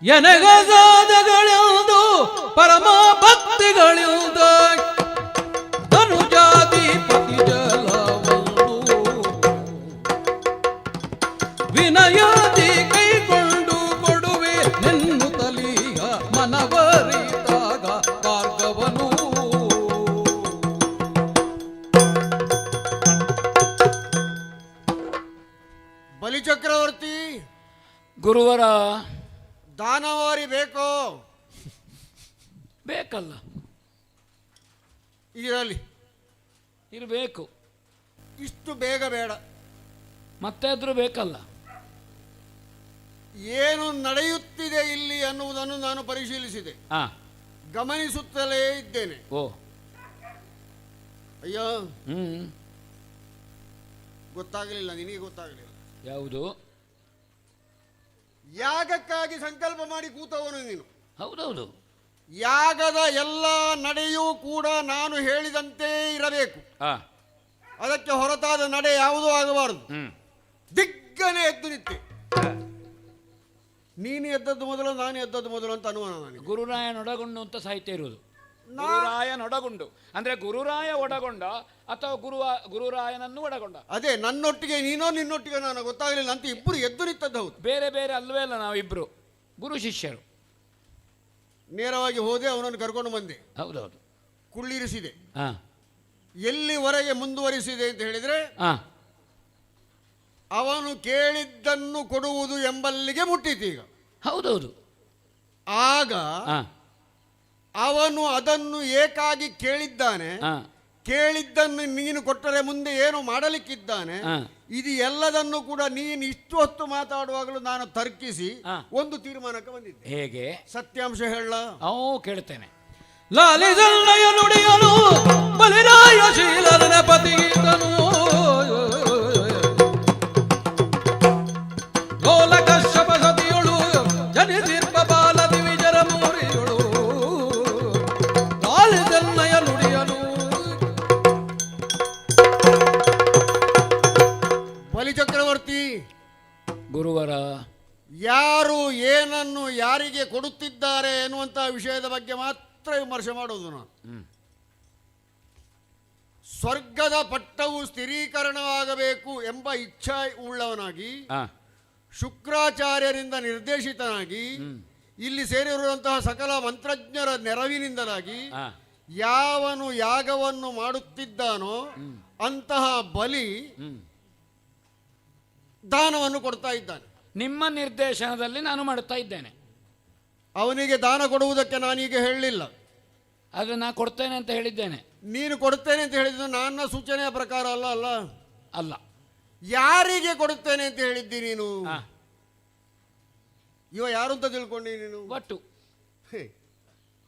ಎನಗಸಾದಗಳೆಂದು ಪರಮ ಭಕ್ತಿಗಳಿಂದ ಧನುಜಾಧಿಪತಿ ಜಲವನ್ನು ವಿನಯಾದಿ ಕೈಕೊಂಡು ಕೊಡುವೆ ನೆನ್ನುತ್ತಲೀಗ ಮನವರಿತಾಗ ಮಾರ್ಗವನು. ಬಲಿಚಕ್ರವರ್ತಿ, ಗುರುವರ ದಾನವಾರಿ ಬೇಕೋ? ಬೇಕಲ್ಲ, ಇರಲಿ, ಇರಬೇಕು. ಇಷ್ಟು ಬೇಗ ಬೇಡ, ಮತ್ತೆ ಆದ್ರೂ ಬೇಕಲ್ಲ. ಏನು ನಡೆಯುತ್ತಿದೆ ಇಲ್ಲಿ ಅನ್ನುವುದನ್ನು ನಾನು ಪರಿಶೀಲಿಸಿದೆ, ಗಮನಿಸುತ್ತಲೇ ಇದ್ದೇನೆ. ಓ ಅಯ್ಯೋ, ಗೊತ್ತಾಗಲಿಲ್ಲ, ನಿನಗೆ ಗೊತ್ತಾಗಲಿಲ್ಲ. ಯಾವುದು? ಯಾಗಕ್ಕಾಗಿ ಸಂಕಲ್ಪ ಮಾಡಿ ಕೂತವನು ನೀನು. ಹೌದೌದು. ಯಾಗದ ಎಲ್ಲ ನಡೆಯೂ ಕೂಡ ನಾನು ಹೇಳಿದಂತೆ ಇರಬೇಕು. ಅದಕ್ಕೆ ಹೊರತಾದ ನಡೆ ಯಾವುದೂ ಆಗಬಾರದು. ದಿಗ್ಗನೆ ಎದ್ದು ನಿಂತೆ. ನೀನು ಎದ್ದದ್ದು ಮೊದಲು, ನಾನು ಎದ್ದದ್ದು ಮೊದಲು ಅಂತ ಅನುಮಾನ ನನಗೆ. ಗುರುರಾಯನೊಡಗೊಂಡು ಅಂತ ಸಾಹಿತ್ಯ ಇರುವುದು. ಗುರುರಾಯನೊಡಗೊಂಡು ಅಂದ್ರೆ ಗುರುರಾಯ ಒಡಗೊಂಡ ಅಥವಾ ಗುರುರಾಯನನ್ನು ಒಡಗೊಂಡ. ಅದೇ, ನನ್ನೊಟ್ಟಿಗೆ ನೀನೋ ನಿನ್ನೊಟ್ಟಿಗೆ ನಾನು ಗೊತ್ತಾಗಲಿಲ್ಲ ಅಂತ ಇಬ್ಬರು ಎದ್ದು ನಿಂತದ್ದು. ಹೌದು, ಬೇರೆ ಬೇರೆ ಅಲ್ವೇ ಅಲ್ಲ, ನಾವಿಬ್ರು ಗುರು ಶಿಷ್ಯರು. ನೇರವಾಗಿ ಹೋದೆ, ಅವನನ್ನು ಕರ್ಕೊಂಡು ಬಂದೆ. ಹೌದೌದು, ಕುಳ್ಳಿರಿಸಿದೆ. ಎಲ್ಲಿವರೆಗೆ ಮುಂದುವರಿಸಿದೆ ಅಂತ ಹೇಳಿದ್ರೆ, ಅವನು ಕೇಳಿದ್ದನ್ನು ಕೊಡುವುದು ಎಂಬಲ್ಲಿಗೆ ಮುಟ್ಟಿತು ಈಗ. ಹೌದೌದು. ಆಗ ಅವನು ಅದನ್ನು ಏಕಾಗಿ ಕೇಳಿದ್ದಾನೆ. ಕೇಳಿದ್ದನ್ನು ನೀನು ಕೊಟ್ಟರೆ ಮುಂದೆ ಏನು ಮಾಡಲಿಕ್ಕಿದ್ದಾನೆ. ಇದು ಎಲ್ಲದನ್ನು ಕೂಡ ನೀನು ಇಷ್ಟು ಹೊತ್ತು ಮಾತಾಡುವಾಗಲೂ ನಾನು ತರ್ಕಿಸಿ ಒಂದು ತೀರ್ಮಾನಕ್ಕೆ ಬಂದಿದ್ದೆ. ಹೇಗೆ? ಸತ್ಯಾಂಶ ಹೇಳ. ಕೇಳ್ತೇನೆ. ಲಾಲಿಜಲ್ಲಯ ನುಡಿಯಲು ಬಲಿರಾಯ ಶೀಲನ ಪತಿಯಿದ್ದನು ಲೋಲ ಕಶ್ಯಪ ಸತಿಯೊಳು ಜನಿಸಿರ್ಪ ಬಾಲ ದಿವಿಜರ ಮೂರಿಯೊಳು ಲಾಲಿಜಲ್ಲಯ ನುಡಿಯಲು. ಬಲಿಚಕ್ರವರ್ತಿ, ಗುರುವರ ಯಾರು ಏನನ್ನು ಯಾರಿಗೆ ಕೊಡುತ್ತಿದ್ದಾರೆ ಎನ್ನುವಂತಹ ವಿಷಯದ ಬಗ್ಗೆ ಮಾತ್ರ ವಿಮರ್ಶೆ ಮಾಡುವುದು ನಾನು. ಸ್ವರ್ಗದ ಪಟ್ಟವು ಸ್ಥಿರೀಕರಣವಾಗಬೇಕು ಎಂಬ ಇಚ್ಛೆ ಉಳ್ಳವನಾಗಿ ಶುಕ್ರಾಚಾರ್ಯರಿಂದ ನಿರ್ದೇಶಿತನಾಗಿ ಇಲ್ಲಿ ಸೇರಿರುವಂತಹ ಸಕಲ ಮಂತ್ರಜ್ಞರ ನೆರವಿನಿಂದಲಾಗಿ ಯಾವನು ಯಾಗವನ್ನು ಮಾಡುತ್ತಿದ್ದಾನೋ ಅಂತಹ ಬಲಿ ದಾನವನ್ನು ಕೊಡ್ತಾ ಇದ್ದಾನೆ. ನಿಮ್ಮ ನಿರ್ದೇಶನದಲ್ಲಿ ನಾನು ಮಾಡುತ್ತಾ ಇದ್ದೇನೆ. ಅವನಿಗೆ ದಾನ ಕೊಡುವುದಕ್ಕೆ ನಾನೀಗ ಹೇಳಲಿಲ್ಲ, ಆದರೆ ನಾನು ಕೊಡ್ತೇನೆ ಅಂತ ಹೇಳಿದ್ದೇನೆ. ನೀನು ಕೊಡ್ತೇನೆ ಅಂತ ಹೇಳಿದ್ದು ನನ್ನ ಸೂಚನೆಯ ಪ್ರಕಾರ ಅಲ್ಲ ಅಲ್ಲ ಅಲ್ಲ. ಯಾರಿಗೆ ಕೊಡುತ್ತೇನೆ ಅಂತ ಹೇಳಿದ್ದಿ ನೀನು? ಇವ ಯಾರು ಅಂತ ತಿಳ್ಕೊಂಡಿ ನೀನು? ಒಟ್ಟು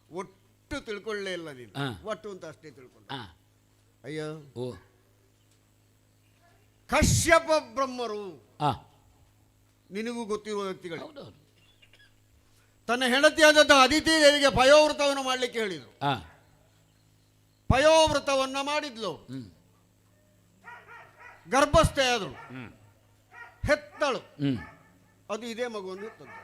ಒಟ್ಟು ತಿಳ್ಕೊಳ್ಳೇ ಇಲ್ಲ ನೀನು. ಒಟ್ಟು ಅಂತ ಅಷ್ಟೇ ತಿಳ್ಕೊಂಡ. ಅಯ್ಯೋ ಕಶ್ಯಪ ಬ್ರಹ್ಮರು ನಿನಗೂ ಗೊತ್ತಿರುವ ವ್ಯಕ್ತಿಗಳು ತನ್ನ ಹೆಂಡತಿಯಾದಂತಹ ಅದಿತಿ ದೇವಿಗೆ ಪಯೋವೃತವನ್ನು ಮಾಡಲಿಕ್ಕೆ ಹೇಳಿದರು. ಪಯೋವೃತವನ್ನ ಮಾಡಿದ್ಲು, ಗರ್ಭಸ್ಥೆ ಆದರು, ಹೆತ್ತಳು. ಅದು ಇದೇ ಮಗುವನ್ನು ಹೆತ್ತದ್ದು.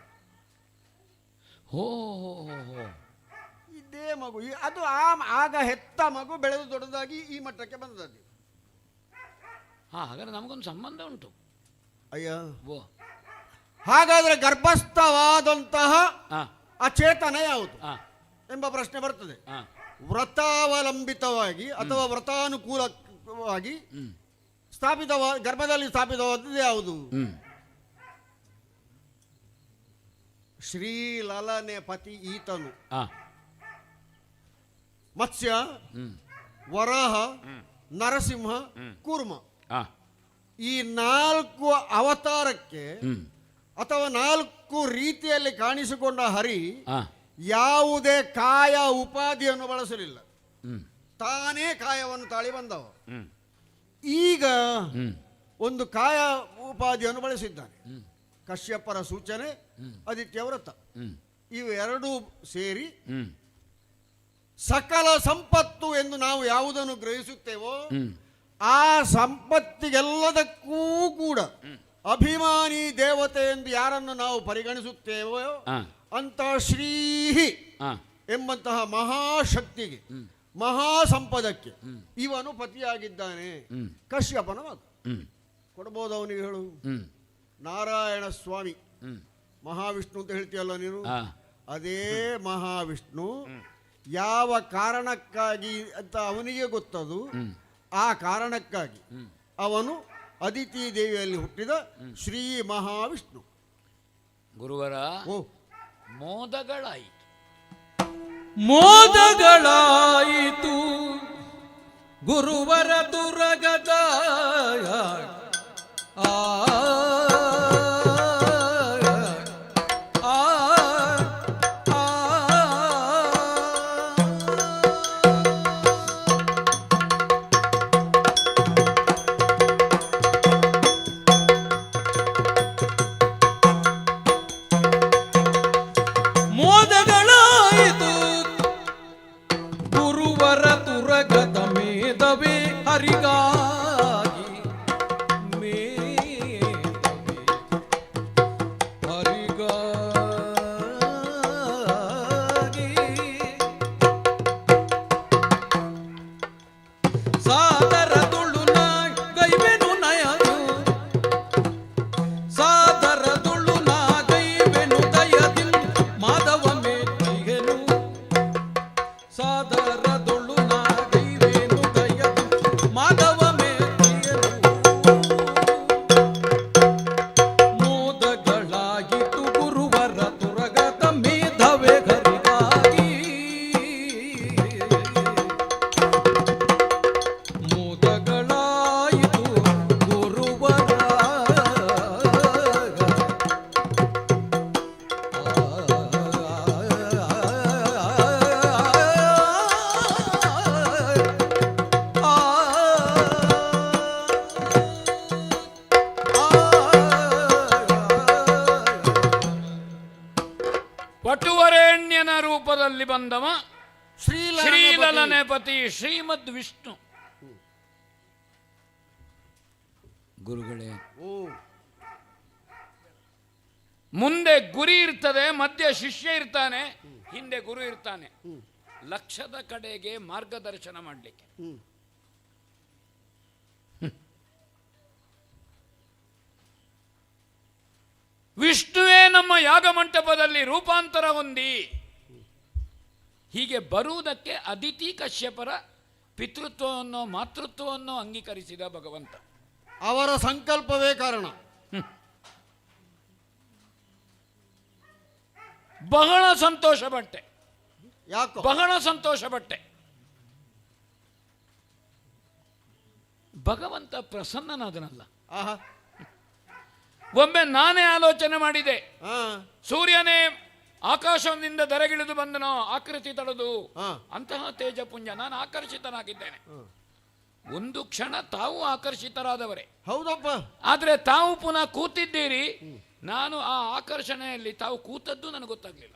ಇದೇ ಮಗು, ಅದು ಆಗ ಹೆತ್ತ ಮಗು ಬೆಳೆದು ದೊಡ್ಡದಾಗಿ ಈ ಮಟ್ಟಕ್ಕೆ ಬಂದದ್ದು. ಹಾಗಾದ್ರೆ ನಮಗೊಂದು ಸಂಬಂಧ ಉಂಟು. ಅಯ್ಯ, ಹಾಗಾದ್ರೆ ಗರ್ಭಸ್ಥವಾದಂತಹ ಅಚೇತನ ಯಾವುದು ಎಂಬ ಪ್ರಶ್ನೆ ಬರ್ತದೆ. ವ್ರತಾವಲಂಬಿತವಾಗಿ ಅಥವಾ ವ್ರತಾನುಕೂಲವಾಗಿ ಗರ್ಭದಲ್ಲಿ ಸ್ಥಾಪಿತವಾದದ್ದು ಯಾವುದು? ಶ್ರೀಲಲನೆ ಪತಿ ಈತನು. ಮತ್ಸ್ಯ, ವರಾಹ, ನರಸಿಂಹ, ಕೂರ್ಮ, ಈ 4 ಅವತಾರಕ್ಕೆ ಅಥವಾ 4 ರೀತಿಯಲ್ಲಿ ಕಾಣಿಸಿಕೊಂಡ ಹರಿ ಯಾವುದೇ ಕಾಯ ಉಪಾಧಿಯನ್ನು ಬಳಸಲಿಲ್ಲ. ತಾನೇ ಕಾಯವನ್ನು ತಾಳಿ ಬಂದವ. ಈಗ ಒಂದು ಕಾಯ ಉಪಾಧಿಯನ್ನು ಬಳಸಿದ್ದಾನೆ. ಕಶ್ಯಪರ ಸೂಚನೆ, ಆದಿತ್ಯ ವ್ರತ, ಇವೆರಡೂ ಸೇರಿ ಸಕಲ ಸಂಪತ್ತು ಎಂದು ನಾವು ಯಾವುದನ್ನು ಗ್ರಹಿಸುತ್ತೇವೋ ಆ ಸಂಪತ್ತಿಗೆಲ್ಲದಕ್ಕೂ ಕೂಡ ಅಭಿಮಾನಿ ದೇವತೆ ಎಂದು ಯಾರನ್ನು ನಾವು ಪರಿಗಣಿಸುತ್ತೇವೋ ಅಂತ ಶ್ರೀ ಎಂಬಂತಹ ಮಹಾಶಕ್ತಿಗೆ, ಮಹಾಸಂಪದಕ್ಕೆ ಇವನು ಪತಿಯಾಗಿದ್ದಾನೆ. ಕಶ್ಯಪನ ಮಗ. ಕೊಡ್ಬೋದು ಅವನಿಗೆ ಹೇಳು. ನಾರಾಯಣ ಸ್ವಾಮಿ ಮಹಾವಿಷ್ಣು ಅಂತ ಹೇಳ್ತೀಯಲ್ಲ ನೀನು, ಅದೇ ಮಹಾವಿಷ್ಣು ಯಾವ ಕಾರಣಕ್ಕಾಗಿ ಅಂತ ಅವನಿಗೆ ಗೊತ್ತದು. ಆ ಕಾರಣಕ್ಕಾಗಿ ಅವನು ಅದಿತಿ ದೇವಿಯಲ್ಲಿ ಹುಟ್ಟಿದ ಶ್ರೀ ಮಹಾವಿಷ್ಣು. ಗುರುವರ ಮೋದಗಳಾಯಿತು, ಮೋದಗಳಾಯಿತು ಗುರುವರ ದುರಗದ ಮೋದಗಳಾಯಿತು ಗುರುವರ ತುರಗದ ಮೇದವೇ ಹರಿಗಾಗಿ, ಮೇದವೇ ಹರಿಗಾಗಿ. ಸಾದರದುಳು ನಾ ಗೈವೆನು ನಯನು, ಸಾದರದುಳು ನಾ ಗೈವೆನು ದಯದಿಂ ಮಾಧವ ಮೇಟಿಗೆನು. ಸಾದರದುಳು ನಾ ಗೈವೆನು ದಯದಿಂ ಮಾಧವ ಮೇಟಿಗೆನು. ಮೋದಗಳಾಗಿತು ಗುರುವರ ತುರಗದ ಮೇಧವೆ ಹರಿಗಾಗಿ, ಮೋದಗಳಾಯಿತು ಗುರುವರ ವಟುವರೇಣ್ಯನ ರೂಪದಲ್ಲಿ ಬಂದವ ಶ್ರೀಲಲನೆ ಪತಿ ಶ್ರೀಮದ್ ವಿಷ್ಣು. ಗುರುಗಳೇ, ಮುಂದೆ ಗುರಿ ಇರ್ತದೆ, ಮಧ್ಯೆ ಶಿಷ್ಯ ಇರ್ತಾನೆ, ಹಿಂದೆ ಗುರು ಇರ್ತಾನೆ. ಲಕ್ಷ್ಯದ ಕಡೆಗೆ ಮಾರ್ಗದರ್ಶನ ಮಾಡಲಿಕ್ಕೆ. ವಿಷ್ಣುವೇ ನಮ್ಮ ಯಾಗ ಮಂಟಪದಲ್ಲಿ ರೂಪಾಂತರ ಹೊಂದಿ ಹೀಗೆ ಬರುವುದಕ್ಕೆ ಅದಿತಿ ಕಶ್ಯಪರ ಪಿತೃತ್ವವನ್ನು ಮಾತೃತ್ವವನ್ನು ಅಂಗೀಕರಿಸಿದ ಭಗವಂತ. ಅವರ ಸಂಕಲ್ಪವೇ ಕಾರಣ. ಬಹಳ ಸಂತೋಷಪಟ್ಟೆ. ಯಾಕೋ? ಬಹಳ ಸಂತೋಷಪಟ್ಟೆ. ಭಗವಂತ ಪ್ರಸನ್ನನಾದನಲ್ಲ. ಒಮ್ಮೆ ನಾನೇ ಆಲೋಚನೆ ಮಾಡಿದೆ, ಸೂರ್ಯನೇ ಆಕಾಶದಿಂದ ದರೆಗಿಳಿದು ಬಂದನೋ ಆಕೃತಿ ತಳೆದು, ಅಂತಹ ತೇಜಪುಂಜ, ನಾನು ಆಕರ್ಷಿತನಾಗಿದ್ದೇನೆ. ಒಂದು ಕ್ಷಣ ತಾವು ಆಕರ್ಷಿತರಾದವರೇ. ಹೌದಪ್ಪ. ಆದ್ರೆ ತಾವು ಪುನಃ ಕೂತಿದ್ದೀರಿ. ನಾನು ಆ ಆಕರ್ಷಣೆಯಲ್ಲಿ ತಾವು ಕೂತದ್ದು ನನಗೆ ಗೊತ್ತಾಗ್ಲಿಲ್ಲ.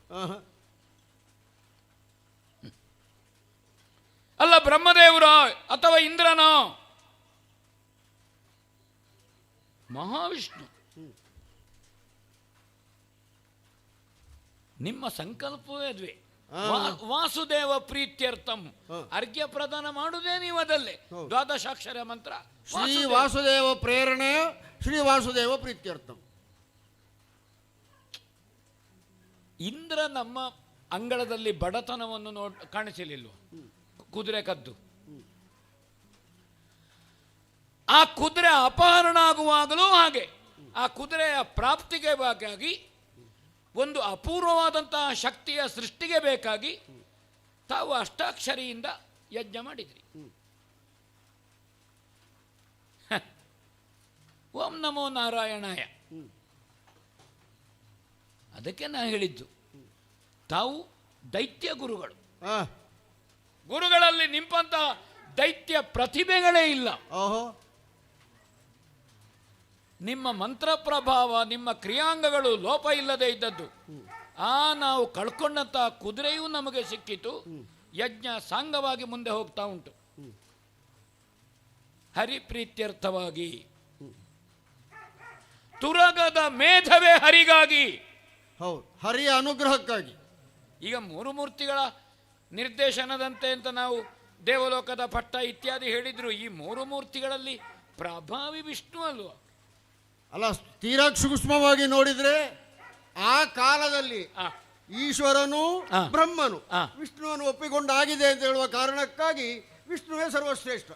ಅಲ್ಲ ಬ್ರಹ್ಮದೇವರೋ ಅಥವಾ ಇಂದ್ರನೋ, ಮಹಾವಿಷ್ಣು. ನಿಮ್ಮ ಸಂಕಲ್ಪವೇ ಅದ್ವೇ. ವಾಸುದೇವ ಪ್ರೀತ್ಯರ್ಥಂ, ಅರ್ಘ್ಯ ಪ್ರದಾನ ಮಾಡುವುದೇ ನೀವು ಅದಲ್ಲೇ. ದ್ವಾದಶಾಕ್ಷರ ಮಂತ್ರ ಶ್ರೀ ವಾಸುದೇವ ಪ್ರೇರಣೆ, ಶ್ರೀ ವಾಸುದೇವ ಪ್ರೀತ್ಯರ್ಥಂ. ಇಂದ್ರ ನಮ್ಮ ಅಂಗಳದಲ್ಲಿ ಬಡತನವನ್ನು ಕಾಣಿಸಲಿಲ್ವ? ಕುದುರೆ ಕದ್ದು. ಆ ಕುದುರೆ ಅಪಹರಣ ಆಗುವಾಗಲೂ ಹಾಗೆ, ಆ ಕುದುರೆಯ ಪ್ರಾಪ್ತಿಗೆ ಬೇಕಾಗಿ, ಒಂದು ಅಪೂರ್ವವಾದಂತಹ ಶಕ್ತಿಯ ಸೃಷ್ಟಿಗೆ ಬೇಕಾಗಿ ತಾವು ಅಷ್ಟಾಕ್ಷರಿಯಿಂದ ಯಜ್ಞ ಮಾಡಿದ್ರಿ. ಓಂ ನಮೋ ನಾರಾಯಣಾಯ. ಅದಕ್ಕೆ ನಾನು ಹೇಳಿದ್ದು, ತಾವು ದೈತ್ಯ ಗುರುಗಳು. ಗುರುಗಳಲ್ಲಿ ನಿಂಪಂತಹ ದೈತ್ಯ ಪ್ರತಿಭೆಗಳೇ ಇಲ್ಲ. ನಿಮ್ಮ ಮಂತ್ರ ಪ್ರಭಾವ, ನಿಮ್ಮ ಕ್ರಿಯಾಂಗಗಳು ಲೋಪ ಇಲ್ಲದೆ ಇದ್ದದ್ದು. ನಾವು ಕಳ್ಕೊಂಡಂತಹ ಕುದುರೆಯೂ ನಮಗೆ ಸಿಕ್ಕಿತು. ಯಜ್ಞ ಸಾಂಗವಾಗಿ ಮುಂದೆ ಹೋಗ್ತಾ ಉಂಟು. ಹರಿಪ್ರೀತ್ಯರ್ಥವಾಗಿ, ತುರಗದ ಮೇಧವೇ ಹರಿಗಾಗಿ, ಹರಿಯ ಅನುಗ್ರಹಕ್ಕಾಗಿ. ಈಗ ಮೂರು ಮೂರ್ತಿಗಳ ನಿರ್ದೇಶನದಂತೆ ಅಂತ ನಾವು ದೇವಲೋಕದ ಪಟ್ಟ ಇತ್ಯಾದಿ ಹೇಳಿದ್ರು. ಈ ಮೂರು ಮೂರ್ತಿಗಳಲ್ಲಿ ಪ್ರಭಾವಿ ವಿಷ್ಣು ಅಲ್ವಾ? ಅಲ್ಲ, ತೀರಾ ಸೂಕ್ಷ್ಮವಾಗಿ ನೋಡಿದ್ರೆ ಆ ಕಾಲದಲ್ಲಿ ಈಶ್ವರನು ಬ್ರಹ್ಮನು ವಿಷ್ಣುವನ್ನು ಒಪ್ಪಿಕೊಂಡಾಗಿದೆ ಅಂತ ಹೇಳುವ ಕಾರಣಕ್ಕಾಗಿ ವಿಷ್ಣುವೇ ಸರ್ವಶ್ರೇಷ್ಠ,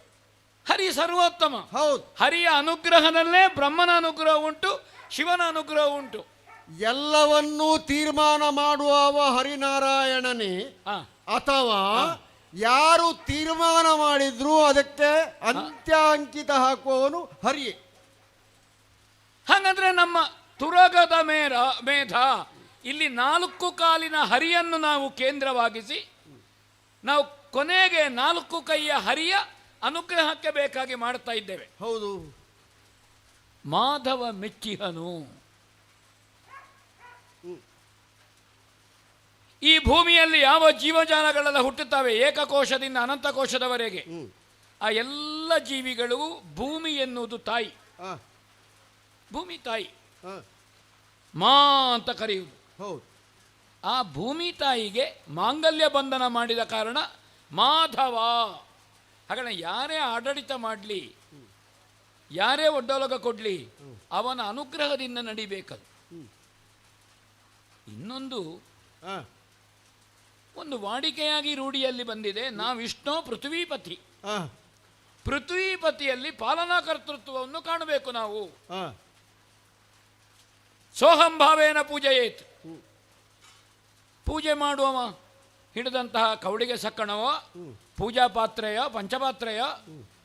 ಹರಿ ಸರ್ವೋತ್ತಮ. ಹೌದು. ಹರಿಯ ಅನುಗ್ರಹದಲ್ಲೇ ಬ್ರಹ್ಮನ ಅನುಗ್ರಹ ಉಂಟು, ಶಿವನ ಅನುಗ್ರಹ ಉಂಟು. ಎಲ್ಲವನ್ನೂ ತೀರ್ಮಾನ ಮಾಡುವವ ಹರಿನಾರಾಯಣನೇ, ಅಥವಾ ಯಾರು ತೀರ್ಮಾನ ಮಾಡಿದ್ರು ಅದಕ್ಕೆ ಅಂತ್ಯಾಂಕಿತ ಹಾಕುವವನು ಹರಿಯೇ. ಹಾಗಂದ್ರೆ ನಮ್ಮ ತುರಗದ ಮೇಧ ಇಲ್ಲಿ 4 ಕಾಲಿನ ಹರಿಯನ್ನು ನಾವು ಕೇಂದ್ರವಾಗಿಸಿ, ನಾವು ಕೊನೆಗೆ 4 ಕೈಯ ಹರಿಯ ಅನುಗ್ರಹಕ್ಕೆ ಬೇಕಾಗಿ ಮಾಡ್ತಾ ಇದ್ದೇವೆ. ಹೌದು. ಮಾಧವ ಮೆಚ್ಚಿಹನು. ಈ ಭೂಮಿಯಲ್ಲಿ ಯಾವ ಜೀವಜಾಲಗಳೆಲ್ಲ ಹುಟ್ಟುತ್ತವೆ, ಏಕಕೋಶದಿಂದ ಅನಂತಕೋಶದವರೆಗೆ, ಆ ಎಲ್ಲ ಜೀವಿಗಳಿಗೂ ಭೂಮಿ ಎನ್ನುವುದು ತಾಯಿ. ಭೂಮಿ ತಾಯಿ ಮಾ ಅಂತ ಕರೆಯುವುದು. ಆ ಭೂಮಿ ತಾಯಿಗೆ ಮಾಂಗಲ್ಯ ಬಂಧನ ಮಾಡಿದ ಕಾರಣ ಮಾಧವ. ಹಾಗಾದ್ರೆ ಯಾರೇ ಆಡಳಿತ ಮಾಡಲಿ, ಯಾರೇ ಒಡ್ಡೊಲಗ ಕೊಡಲಿ, ಅವನ ಅನುಗ್ರಹದಿಂದ ನಡಿಬೇಕದು. ಇನ್ನೊಂದು ಒಂದು ವಾಡಿಕೆಯಾಗಿ ರೂಢಿಯಲ್ಲಿ ಬಂದಿದೆ, ನಾ ವಿಷ್ಣು ಪೃಥ್ವೀಪತಿ. ಪೃಥ್ವೀಪತಿಯಲ್ಲಿ ಪಾಲನಾ ಕರ್ತೃತ್ವವನ್ನು ಕಾಣಬೇಕು ನಾವು. ಸೋಹಂಭಾವೇನ ಪೂಜೆಯೇತ್. ಪೂಜೆ ಮಾಡುವವ ಹಿಡಿದಂತಹ ಕವಳಿಗೆ ಸಕ್ಕಣವ, ಪೂಜಾ ಪಾತ್ರೆಯ, ಪಂಚಪಾತ್ರೆಯ,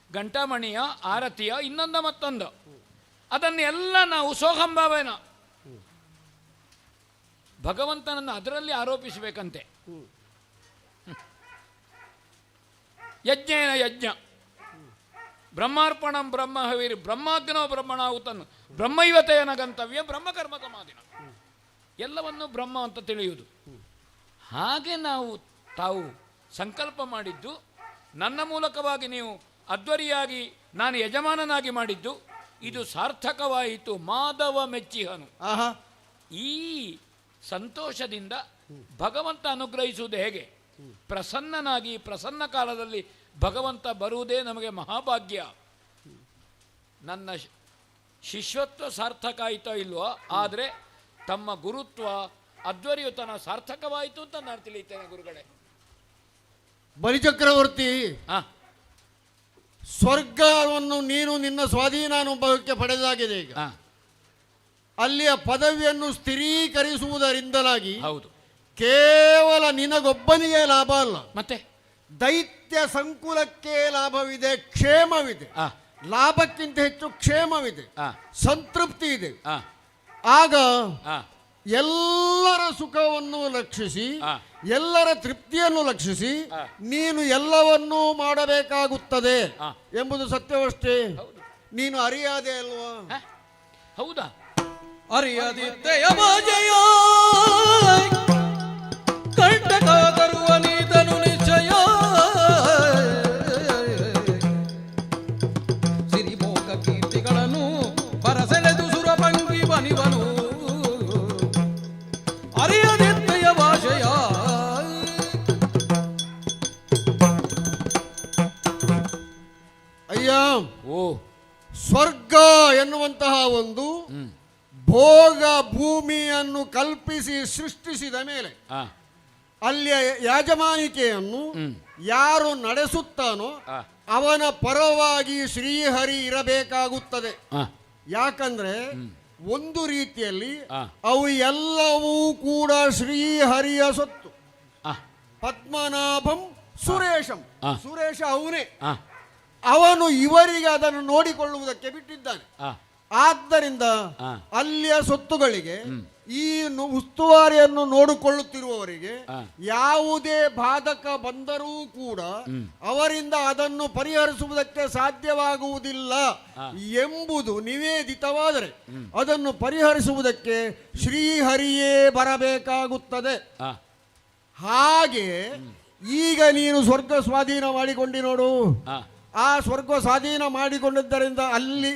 ಗಂಟಾಮಣಿಯ, ಆರತಿಯ, ಇನ್ನೊಂದ ಮತ್ತೊಂದು, ಅದನ್ನೆಲ್ಲ ನಾವು ಸೋಹಂಭಾವೇನ ಭಗವಂತನನ್ನು ಅದರಲ್ಲಿ ಆರೋಪಿಸಬೇಕಂತೆ. ಯಜ್ಞೇನ ಯಜ್ಞ, ಬ್ರಹ್ಮಾರ್ಪಣಂ ಬ್ರಹ್ಮಹವಿರ್, ಬ್ರಹ್ಮಾಗ್ನೋ ಬ್ರಹ್ಮಣಾಹುತನ್, ಬ್ರಹ್ಮೈವತೆಯನ ಗಂತವ್ಯ ಬ್ರಹ್ಮಕರ್ಮ ಸಮಾಧಿನ. ಎಲ್ಲವನ್ನು ಬ್ರಹ್ಮ ಅಂತ ತಿಳಿಯುವುದು. ಹಾಗೆ ತಾವು ಸಂಕಲ್ಪ ಮಾಡಿದ್ದು, ನನ್ನ ಮೂಲಕವಾಗಿ ನೀವು ಅಧ್ವರಿಯಾಗಿ ನಾನು ಯಜಮಾನನಾಗಿ ಮಾಡಿದ್ದು, ಇದು ಸಾರ್ಥಕವಾಯಿತು. ಮಾಧವ ಮೆಚ್ಚಿಹನು. ಈ ಸಂತೋಷದಿಂದ ಭಗವಂತ ಅನುಗ್ರಹಿಸುವುದು ಹೇಗೆ? ಪ್ರಸನ್ನನಾಗಿ ಪ್ರಸನ್ನ ಕಾಲದಲ್ಲಿ ಭಗವಂತ ಬರುವುದೇ ನಮಗೆ ಮಹಾಭಾಗ್ಯ. ನನ್ನ ಶಿಷ್ಯತ್ವ ಸಾರ್ಥಕ ಆಯಿತೋ ಇಲ್ವೋ, ಆದರೆ ತಮ್ಮ ಗುರುತ್ವ ಅಧ್ವರ್ಯುತನ ಸಾರ್ಥಕವಾಯಿತು ಅಂತ ನಾನು ತಿಳಿಯುತ್ತೇನೆ ಗುರುಗಳೇ. ಬಲಿಚಕ್ರವರ್ತಿ, ಸ್ವರ್ಗವನ್ನು ನೀನು ನಿನ್ನ ಸ್ವಾಧೀನಾನುಭವಕ್ಕೆ ಪಡೆದಾಗಿದೆ. ಈಗ ಅಲ್ಲಿಯ ಪದವಿಯನ್ನು ಸ್ಥಿರೀಕರಿಸುವುದರಿಂದಲಾಗಿ ಹೌದು, ಕೇವಲ ನಿನಗೊಬ್ಬನಿಗೆ ಲಾಭ ಅಲ್ಲ, ಮತ್ತೆ ದೈತ್ಯ ಸಂಕುಲಕ್ಕೆ ಲಾಭವಿದೆ, ಕ್ಷೇಮವಿದೆ. ಲಾಭಕ್ಕಿಂತ ಹೆಚ್ಚು ಕ್ಷೇಮವಿದೆ, ಸಂತೃಪ್ತಿ ಇದೆ. ಆಗ ಎಲ್ಲರ ಸುಖವನ್ನು ಲಕ್ಷಿಸಿ, ಎಲ್ಲರ ತೃಪ್ತಿಯನ್ನು ಲಕ್ಷಿಸಿ ನೀನು ಎಲ್ಲವನ್ನೂ ಮಾಡಬೇಕಾಗುತ್ತದೆ ಎಂಬುದು ಸತ್ಯವಷ್ಟೇ. ನೀನು ಅರಿಯಾದೆ ಅಲ್ವಾ? ಹೌದಾ? ಅರಿಯದಿದ್ದೆಯ ಬಾಜೆಯ ಕಂಟಕ ತರುವ ನೀತನು ನಿಶ್ಚಯ. ಸಿರಿಮೋಗ ಕೀರ್ತಿಗಳನ್ನು ಬರಸೆಳೆದು ಸುರಪಂಕ್ತಿ ಬನಿವನು. ಅರಿಯದಿದ್ದೆಯ ಭಾಷೆಯ ಅಯ್ಯ, ಸ್ವರ್ಗ ಎನ್ನುವಂತಹ ಒಂದು ಭೋಗ ಭೂಮಿಯನ್ನು ಕಲ್ಪಿಸಿ ಸೃಷ್ಟಿಸಿದ ಮೇಲೆ ಅಲ್ಲಿಯ ಯಾಜಮಾನಿಕೆಯನ್ನು ಯಾರು ನಡೆಸುತ್ತಾನೋ ಅವನ ಪರವಾಗಿ ಶ್ರೀಹರಿ ಇರಬೇಕಾಗುತ್ತದೆ. ಯಾಕಂದ್ರೆ ಒಂದು ರೀತಿಯಲ್ಲಿ ಅವು ಎಲ್ಲವೂ ಕೂಡ ಶ್ರೀಹರಿಯ ಸೊತ್ತು. ಪದ್ಮನಾಭಂ ಸುರೇಶಂ, ಸುರೇಶ ಅವನೇ. ಅವನು ಇವರಿಗೆ ಅದನ್ನು ನೋಡಿಕೊಳ್ಳುವುದಕ್ಕೆ ಬಿಟ್ಟಿದ್ದಾನೆ. ಆದ್ದರಿಂದ ಅಲ್ಲಿಯ ಸೊತ್ತುಗಳಿಗೆ ಈ ಉಸ್ತುವಾರಿಯನ್ನು ನೋಡಿಕೊಳ್ಳುತ್ತಿರುವವರಿಗೆ ಯಾವುದೇ ಬಾಧಕ ಬಂದರೂ ಕೂಡ ಅವರಿಂದ ಅದನ್ನು ಪರಿಹರಿಸುವುದಕ್ಕೆ ಸಾಧ್ಯವಾಗುವುದಿಲ್ಲ ಎಂಬುದು ನಿವೇದಿತವಾದರೆ ಅದನ್ನು ಪರಿಹರಿಸುವುದಕ್ಕೆ ಶ್ರೀಹರಿಯೇ ಬರಬೇಕಾಗುತ್ತದೆ. ಹಾಗೆ ಈಗ ನೀನು ಸ್ವರ್ಗ ಸ್ವಾಧೀನ ಮಾಡಿಕೊಂಡಿ ನೋಡು. ಆ ಸ್ವರ್ಗ ಸ್ವಾಧೀನ ಮಾಡಿಕೊಂಡಿದ್ದರಿಂದ ಇಲ್ಲಿ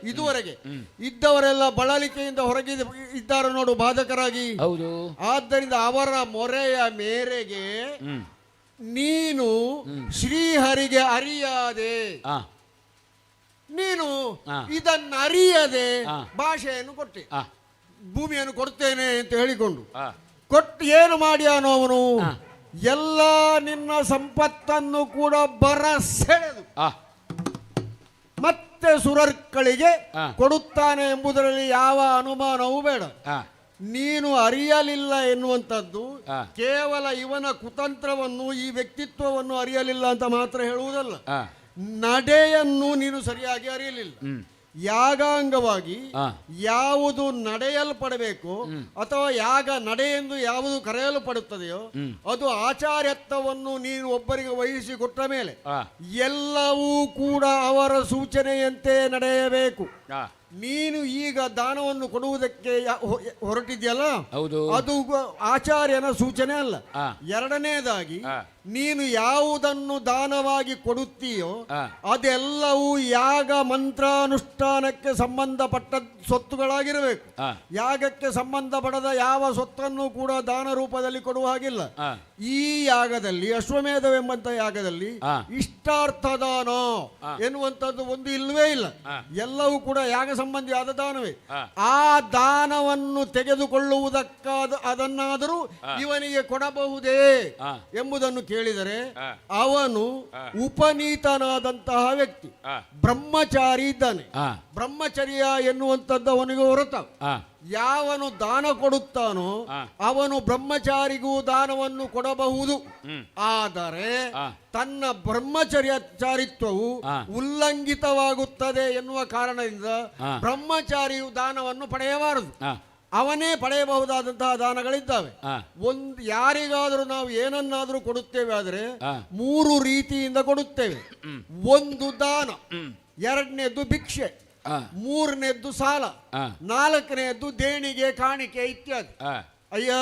ಇದುವರೆಗೆ ಇದ್ದವರೆಲ್ಲ ಬಳಲಿಕೆಯಿಂದ ಹೊರಗೆ ಇದ್ದಾರೆ ನೋಡು, ಬಾಧಕರಾಗಿ. ಆದ್ದರಿಂದ ಅವರ ಮೊರೆಯ ಮೇರೆಗೆ ನೀನು ಶ್ರೀಹರಿಗೆ ಅರಿಯಾದೆ. ನೀನು ಇದನ್ನು ಅರಿಯದೆ ಭಾಷೆಯನ್ನು ಕೊಟ್ಟೆ, ಭೂಮಿಯನ್ನು ಕೊಡ್ತೇನೆ ಅಂತ ಹೇಳಿಕೊಂಡು ಕೊಟ್ಟು ಏನು ಮಾಡ್ಯಾನೋ ಅವನು? ಎಲ್ಲ ನಿನ್ನ ಸಂಪತ್ತನ್ನು ಕೂಡ ಬರಸೆಳೆದು ಮತ್ತೆ ಸುರರ್ಕಳಿಗೆ ಕೊಡುತ್ತಾನೆ ಎಂಬುದರಲ್ಲಿ ಯಾವ ಅನುಮಾನವೂ ಬೇಡ. ನೀನು ಅರಿಯಲಿಲ್ಲ ಎನ್ನುವಂಥದ್ದು ಕೇವಲ ಇವನ ಕುತಂತ್ರವನ್ನು, ಈ ವ್ಯಕ್ತಿತ್ವವನ್ನು ಅರಿಯಲಿಲ್ಲ ಅಂತ ಮಾತ್ರ ಹೇಳುವುದಲ್ಲ, ನಡೆಯನ್ನು ನೀನು ಸರಿಯಾಗಿ ಅರಿಯಲಿಲ್ಲ. ಯಾಗಾಂಗವಾಗಿ ಯಾವುದು ನಡೆಯಲ್ಪಡಬೇಕು ಅಥವಾ ಯಾಗ ನಡೆ ಎಂದು ಯಾವುದು ಕರೆಯಲ್ಪಡುತ್ತದೆಯೋ ಅದು ಆಚಾರ್ಯತ್ವವನ್ನು ನೀನು ಒಬ್ಬರಿಗೆ ವಹಿಸಿ ಕೊಟ್ಟ ಮೇಲೆ ಎಲ್ಲವೂ ಕೂಡ ಅವರ ಸೂಚನೆಯಂತೆ ನಡೆಯಬೇಕು. ನೀನು ಈಗ ದಾನವನ್ನು ಕೊಡುವುದಕ್ಕೆ ಹೊರಟಿದ್ಯಲ್ಲ, ಅದು ಆಚಾರ್ಯನ ಸೂಚನೆ ಅಲ್ಲ. ಎರಡನೇದಾಗಿ ನೀನು ಯಾವುದನ್ನು ದಾನವಾಗಿ ಕೊಡುತ್ತೀಯೋ ಅದೆಲ್ಲವೂ ಯಾಗ ಮಂತ್ರಾನುಷ್ಠಾನಕ್ಕೆ ಸಂಬಂಧಪಟ್ಟ ಸೊತ್ತುಗಳಾಗಿರಬೇಕು. ಯಾಗಕ್ಕೆ ಸಂಬಂಧಪಡದ ಯಾವ ಸೊತ್ತನ್ನು ಕೂಡ ದಾನ ರೂಪದಲ್ಲಿ ಕೊಡುವ ಹಾಗಿಲ್ಲ. ಈ ಯಾಗದಲ್ಲಿ, ಅಶ್ವಮೇಧವೆಂಬಂತ ಯಾಗದಲ್ಲಿ ಇಷ್ಟಾರ್ಥ ದಾನ ಎನ್ನುವಂಥದ್ದು ಒಂದು ಇಲ್ಲವೇ ಇಲ್ಲ. ಎಲ್ಲವೂ ಕೂಡ ಯಾಗ ಸಂಬಂಧಿಯಾದ ದಾನವೇ. ಆ ದಾನವನ್ನು ತೆಗೆದುಕೊಳ್ಳುವುದಕ್ಕಾದ ಅದನ್ನಾದರೂ ಇವನಿಗೆ ಕೊಡಬಹುದೇ ಎಂಬುದನ್ನು ಕೇಳಿದರೆ ಅವನು ಉಪನೀತನಾದಂತಹ ವ್ಯಕ್ತಿ, ಬ್ರಹ್ಮಚಾರಿ ಇದ್ದಾನೆ. ಬ್ರಹ್ಮಚರ್ಯ ಎನ್ನುವಂಥದ್ದು ಅವನಿಗೆ ಹೊರತ. ಯಾವನು ದಾನ ಕೊಡುತ್ತಾನೋ ಅವನು ಬ್ರಹ್ಮಚಾರಿಗೂ ದಾನವನ್ನು ಕೊಡಬಹುದು. ಆದರೆ ತನ್ನ ಬ್ರಹ್ಮಚರ್ಯಚಾರಿತ್ವವು ಉಲ್ಲಂಘಿತವಾಗುತ್ತದೆ ಎನ್ನುವ ಕಾರಣದಿಂದ ಬ್ರಹ್ಮಚಾರಿಯು ದಾನವನ್ನು ಪಡೆಯಬಾರದು. ಅವನೇ ಪಡೆಯಬಹುದಾದಂತಹ ದಾನಗಳಿದ್ದಾವೆ. ಯಾರಿಗಾದರೂ ನಾವು ಏನನ್ನಾದರೂ ಕೊಡುತ್ತೇವೆ ಆದರೆ 3 ರೀತಿಯಿಂದ ಕೊಡುತ್ತೇವೆ. ಒಂದು ದಾನ, ಎರಡನೇದ್ದು ಭಿಕ್ಷೆ, ಮೂರನೇದ್ದು ಸಾಲ, ನಾಲ್ಕನೆಯದ್ದು ದೇಣಿಗೆ, ಕಾಣಿಕೆ ಇತ್ಯಾದಿ. ಅಯ್ಯ,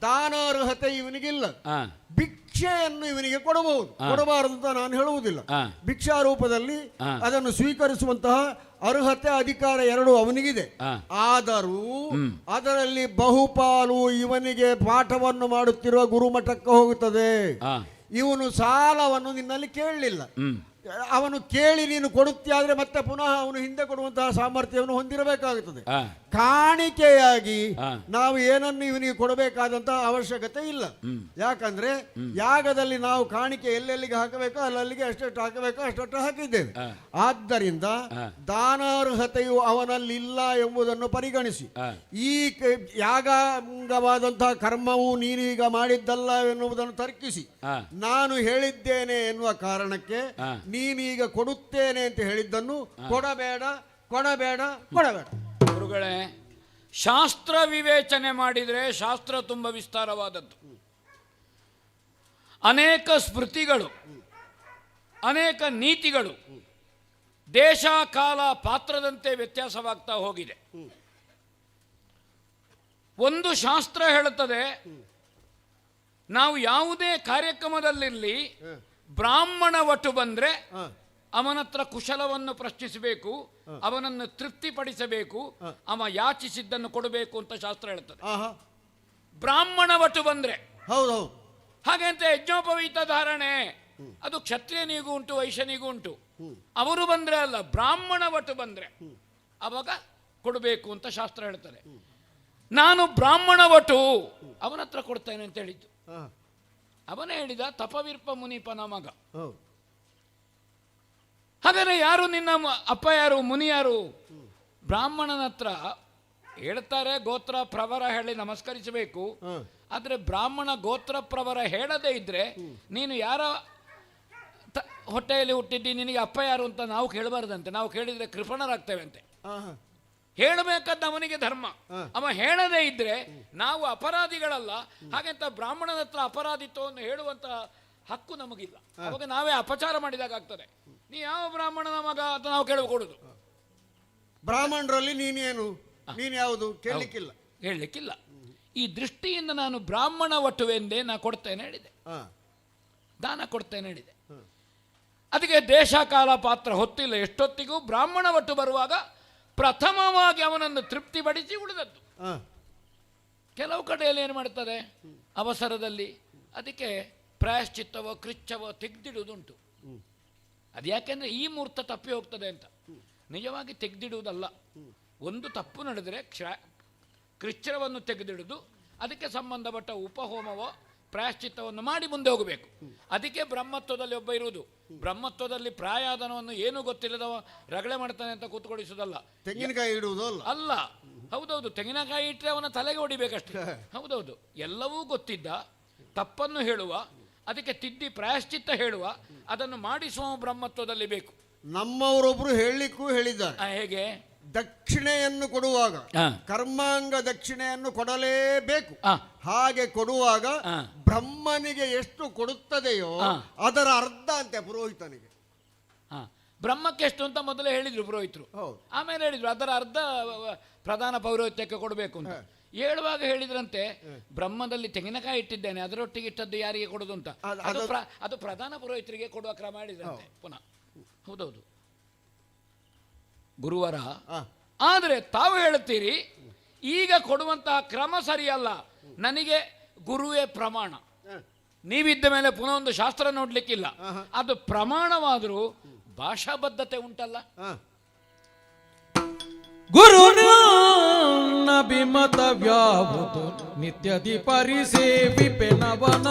ದಾನಾರ್ಹತೆ ಇವನಿಗಿಲ್ಲ. ಭಿಕ್ಷೆಯನ್ನು ಇವನಿಗೆ ಕೊಡಬಹುದು, ಕೊಡಬಾರದು ಅಂತ ನಾನು ಹೇಳುವುದಿಲ್ಲ. ಭಿಕ್ಷಾ ರೂಪದಲ್ಲಿ ಅದನ್ನು ಸ್ವೀಕರಿಸುವಂತಹ ಅರ್ಹತೆ ಅಧಿಕಾರ ಎರಡು ಅವನಿಗಿದೆ. ಆದರೂ ಅದರಲ್ಲಿ ಬಹುಪಾಲು ಇವನಿಗೆ ಪಾಠವನ್ನು ಮಾಡುತ್ತಿರುವ ಗುರುಮಠಕ್ಕೆ ಹೋಗುತ್ತದೆ. ಇವನು ಸಾಲವನ್ನು ನಿನ್ನಲ್ಲಿ ಕೇಳಲಿಲ್ಲ. ಅವನು ಕೇಳಿ ನೀನು ಕೊಡುತ್ತಾದ್ರೆ ಮತ್ತೆ ಪುನಃ ಅವನು ಹಿಂದೆ ಕೊಡುವಂತಹ ಸಾಮರ್ಥ್ಯವನ್ನು ಹೊಂದಿರಬೇಕಾಗುತ್ತದೆ. ಕಾಣಿಕೆಯಾಗಿ ನಾವು ಏನನ್ನು ಇವನಿಗೆ ಕೊಡಬೇಕಾದಂತಹ ಅವಶ್ಯಕತೆ ಇಲ್ಲ. ಯಾಕಂದ್ರೆ ಯಾಗದಲ್ಲಿ ನಾವು ಕಾಣಿಕೆ ಎಲ್ಲೆಲ್ಲಿಗೆ ಹಾಕಬೇಕೋ ಅಲ್ಲಲ್ಲಿಗೆ ಅಷ್ಟೆಷ್ಟು ಹಾಕಬೇಕೋ ಅಷ್ಟಷ್ಟು ಹಾಕಿದ್ದೇವೆ. ಆದ್ದರಿಂದ ದಾನಾರ್ಹತೆಯು ಅವನಲ್ಲಿಲ್ಲ ಎಂಬುದನ್ನು ಪರಿಗಣಿಸಿ ಈ ಯಾಗವಾದಂತಹ ಕರ್ಮವು ನೀನೀಗ ಮಾಡಿದ್ದಲ್ಲ ಎನ್ನುವುದನ್ನು ತರ್ಕಿಸಿ ನಾನು ಹೇಳಿದ್ದೇನೆ ಎನ್ನುವ ಕಾರಣಕ್ಕೆ ನೀನೀಗ ಕೊಡುತ್ತೇನೆ ಅಂತ ಹೇಳಿದ್ದನ್ನು ಕೊಡಬೇಡ ಕೊಡಬೇಡ ಕೊಡಬೇಡ. ಗುರುಗಳೇ, ಶಾಸ್ತ್ರ ವಿವೇಚನೆ ಮಾಡಿದರೆ ಶಾಸ್ತ್ರ ತುಂಬ ವಿಸ್ತಾರವಾದದ್ದು. ಅನೇಕ ಸ್ಮೃತಿಗಳು, ಅನೇಕ ನೀತಿಗಳು ದೇಶ ಕಾಲ ಪಾತ್ರದಂತೆ ವ್ಯತ್ಯಾಸವಾಗ್ತಾ ಹೋಗಿದೆ. ಒಂದು ಶಾಸ್ತ್ರ ಹೇಳುತ್ತದೆ, ನಾವು ಯಾವುದೇ ಕಾರ್ಯಕ್ರಮದಲ್ಲಿರಲಿ ಬ್ರಾಹ್ಮಣ ಒಟ್ಟು ಬಂದ್ರೆ ಅವನತ್ರ ಕುಶಲವನ್ನು ಪ್ರಶ್ನಿಸಬೇಕು, ಅವನನ್ನು ತೃಪ್ತಿಪಡಿಸಬೇಕು, ಅವ ಯಾಚಿಸಿದ್ದನ್ನು ಕೊಡಬೇಕು ಅಂತ ಶಾಸ್ತ್ರ ಹೇಳ್ತದೆ. ಬ್ರಾಹ್ಮಣ ಒಟ್ಟು ಬಂದ್ರೆ ಹೌದೌದು. ಹಾಗಂತ ಯಜ್ಞೋಪವೀತ ಧಾರಣೆ ಅದು ಕ್ಷತ್ರಿಯನಿಗೂ ಉಂಟು, ವೈಶ್ಯನಿಗೂ ಉಂಟು. ಅವರು ಬಂದ್ರೆ ಅಲ್ಲ, ಬ್ರಾಹ್ಮಣ ಒಟ್ಟು ಬಂದ್ರೆ ಅವಾಗ ಕೊಡಬೇಕು ಅಂತ ಶಾಸ್ತ್ರ ಹೇಳ್ತಾರೆ. ನಾನು ಬ್ರಾಹ್ಮಣ ಒಟ್ಟು ಅವನ ಹತ್ರ ಕೊಡ್ತೇನೆ ಅಂತ ಹೇಳಿದ್ದು. ಅವನೇ ಹೇಳಿದ, ತಪವಿರ್ಪ ಮುನಿಪನ ಮಗ. ಹಾಗಾದ್ರೆ ಯಾರು ನಿನ್ನ ಅಪ್ಪ ಯಾರು, ಮುನಿ ಯಾರು? ಬ್ರಾಹ್ಮಣನ ಹತ್ರ ಹೇಳ್ತಾರೆ ಗೋತ್ರ ಪ್ರವರ ಹೇಳಿ ನಮಸ್ಕರಿಸಬೇಕು. ಆದ್ರೆ ಬ್ರಾಹ್ಮಣ ಗೋತ್ರ ಪ್ರವರ ಹೇಳದೇ ಇದ್ರೆ ನೀನು ಯಾರ ಹೊಟ್ಟೆಯಲ್ಲಿ ಹುಟ್ಟಿದ್ದಿ, ನಿನಗೆ ಅಪ್ಪ ಯಾರು ಅಂತ ನಾವು ಕೇಳಬಾರ್ದಂತೆ. ನಾವು ಕೇಳಿದ್ರೆ ಕೃಪಣರಾಗ್ತೇವೆ ಅಂತೆ. ಹೇಳಬೇಕಾದ ಅವನಿಗೆ ಧರ್ಮ. ಅವ ಹೇಳದೇ ಇದ್ರೆ ನಾವು ಅಪರಾಧಿಗಳಲ್ಲ. ಹಾಗೆಂತ ಬ್ರಾಹ್ಮಣನ ಹತ್ರ ಅಪರಾಧಿತ್ವವನ್ನು ಹೇಳುವಂತ ಹಕ್ಕು ನಮಗಿಲ್ಲ. ಅವಾಗ ನಾವೇ ಅಪಚಾರ ಮಾಡಿದಾಗ ಆಗ್ತದೆ. ನೀ ಯಾವ ಬ್ರಾಹ್ಮಣನ ಮಗ ಅಂತ ನಾವು ಕೇಳಕೊಡುದು. ಬ್ರಾಹ್ಮಣರಲ್ಲಿ ನೀನೇನು, ನೀನು ಯಾವುದು ಕೇಳಲಿಕ್ಕಿಲ್ಲ, ಹೇಳಲಿಕ್ಕಿಲ್ಲ. ಈ ದೃಷ್ಟಿಯಿಂದ ನಾನು ಬ್ರಾಹ್ಮಣ ಒಟ್ಟುವೆಂದೇ ನಾ ಕೊಡ್ತೇನೆ ಹೇಳಿದೆ, ದಾನ ಕೊಡ್ತೇನೆ ಹೇಳಿದೆ. ಅದಕ್ಕೆ ದೇಶ ಕಾಲ ಪಾತ್ರ ಹೊತ್ತಿಲ್ಲ. ಎಷ್ಟೊತ್ತಿಗೂ ಬ್ರಾಹ್ಮಣ ಒಟ್ಟು ಬರುವಾಗ ಪ್ರಥಮವಾಗಿ ಅವನನ್ನು ತೃಪ್ತಿಪಡಿಸಿ ಉಳಿದದ್ದು. ಕೆಲವು ಕಡೆಯಲ್ಲಿ ಏನು ಮಾಡ್ತಾರೆ ಅವಸರದಲ್ಲಿ, ಅದಕ್ಕೆ ಪ್ರಾಯಶ್ಚಿತ್ತವೋ ಕೃಚ್ಛವೋ ತೆಗೆದಿಡುವುದುಂಟು. ಅದು ಯಾಕೆಂದ್ರೆ ಈ ಮುಹೂರ್ತ ತಪ್ಪಿ ಹೋಗ್ತದೆ ಅಂತ. ನಿಜವಾಗಿ ತೆಗೆದಿಡುವುದಲ್ಲ. ಒಂದು ತಪ್ಪು ನಡೆದರೆ ಕೃಚ್ಛವನ್ನು ತೆಗೆದಿಡುವುದು, ಅದಕ್ಕೆ ಸಂಬಂಧಪಟ್ಟ ಉಪಹೋಮವೋ ಪ್ರಾಯಶ್ಚಿತ್ತವನ್ನು ಮಾಡಿ ಮುಂದೆ ಹೋಗಬೇಕು. ಅದಕ್ಕೆ ಬ್ರಹ್ಮತ್ವದಲ್ಲಿ ಒಬ್ಬ ಇರುವುದು. ಬ್ರಹ್ಮತ್ವದಲ್ಲಿ ಪ್ರಾಯಾದನವನ್ನು ಏನೂ ಗೊತ್ತಿಲ್ಲದವ ರಗಳೆ ಮಾಡ್ತಾನೆ ಅಂತ ಕೂತ್ಕೊಳಿಸುವುದಲ್ಲ, ತೆಂಗಿನಕಾಯಿ ಇಡುವುದು ಅಲ್ಲ. ಹೌದೌದು, ತೆಂಗಿನಕಾಯಿ ಇಟ್ಟರೆ ಅವನ ತಲೆಗೆ ಹೊಡಿಬೇಕಷ್ಟೇ. ಹೌದೌದು, ಎಲ್ಲವೂ ಗೊತ್ತಿದ್ದ ತಪ್ಪನ್ನು ಹೇಳುವ, ಅದಕ್ಕೆ ತಿದ್ದಿ ಪ್ರಾಯಶ್ಚಿತ್ತ ಹೇಳುವ, ಅದನ್ನು ಮಾಡಿಸುವ ಬ್ರಹ್ಮತ್ವದಲ್ಲಿ ಬೇಕು. ನಮ್ಮವರೊಬ್ರು ಹೇಳಲಿಕ್ಕೂ ಹೇಳಿದ್ದಾರೆ. ಹೇಗೆ? ದಕ್ಷಿಣೆಯನ್ನು ಕೊಡುವಾಗ ಕರ್ಮಾಂಗ ದಕ್ಷಿಣೆಯನ್ನು ಕೊಡಲೇಬೇಕು. ಹಾಗೆ ಕೊಡುವಾಗ ಬ್ರಹ್ಮನಿಗೆ ಎಷ್ಟು ಕೊಡುತ್ತದೆಯೋ ಅದರ ಅರ್ಧ ಅಂತೆ ಪುರೋಹಿತನಿಗೆ. ಬ್ರಹ್ಮಕ್ಕೆ ಎಷ್ಟು ಅಂತ ಮೊದಲೇ ಹೇಳಿದ್ರು ಪುರೋಹಿತರು. ಆಮೇಲೆ ಹೇಳಿದ್ರು ಅದರ ಅರ್ಧ ಪ್ರಧಾನ ಪೌರೋಹಿತ್ಯಕ್ಕೆ ಕೊಡಬೇಕು ಅಂತ. ಹೇಳುವಾಗ ಹೇಳಿದ್ರಂತೆ, ಬ್ರಹ್ಮದಲ್ಲಿ ತೆಂಗಿನಕಾಯಿ ಇಟ್ಟಿದ್ದೇನೆ, ಅದರೊಟ್ಟಿಗೆ ಇಟ್ಟದ್ದು ಯಾರಿಗೆ ಕೊಡುದು ಅಂತ. ಅದು ಪ್ರಧಾನ ಪುರೋಹಿತರಿಗೆ ಕೊಡುವ ಕ್ರಮ ಮಾಡಿದ್ರಂತೆ ಪುನಃ. ಹೌದೌದು ಗುರುವರ. ಆದರೆ ತಾವು ಹೇಳುತ್ತೀರಿ ಈಗ ಕೊಡುವಂತಹ ಕ್ರಮ ಸರಿಯಲ್ಲ, ನನಗೆ ಗುರುವೇ ಪ್ರಮಾಣ. ನೀವಿದ್ದ ಮೇಲೆ ಪುನಃ ಒಂದು ಶಾಸ್ತ್ರ ನೋಡ್ಲಿಕ್ಕಿಲ್ಲ. ಅದು ಪ್ರಮಾಣವಾದರೂ ಭಾಷಾಬದ್ಧತೆ ಉಂಟಲ್ಲ. ಗುರುನ ಬಿಮತವ್ಯಾವುದು ನಿತ್ಯದಿ ಪರಿಸೇವಿಪೆ ನವನ,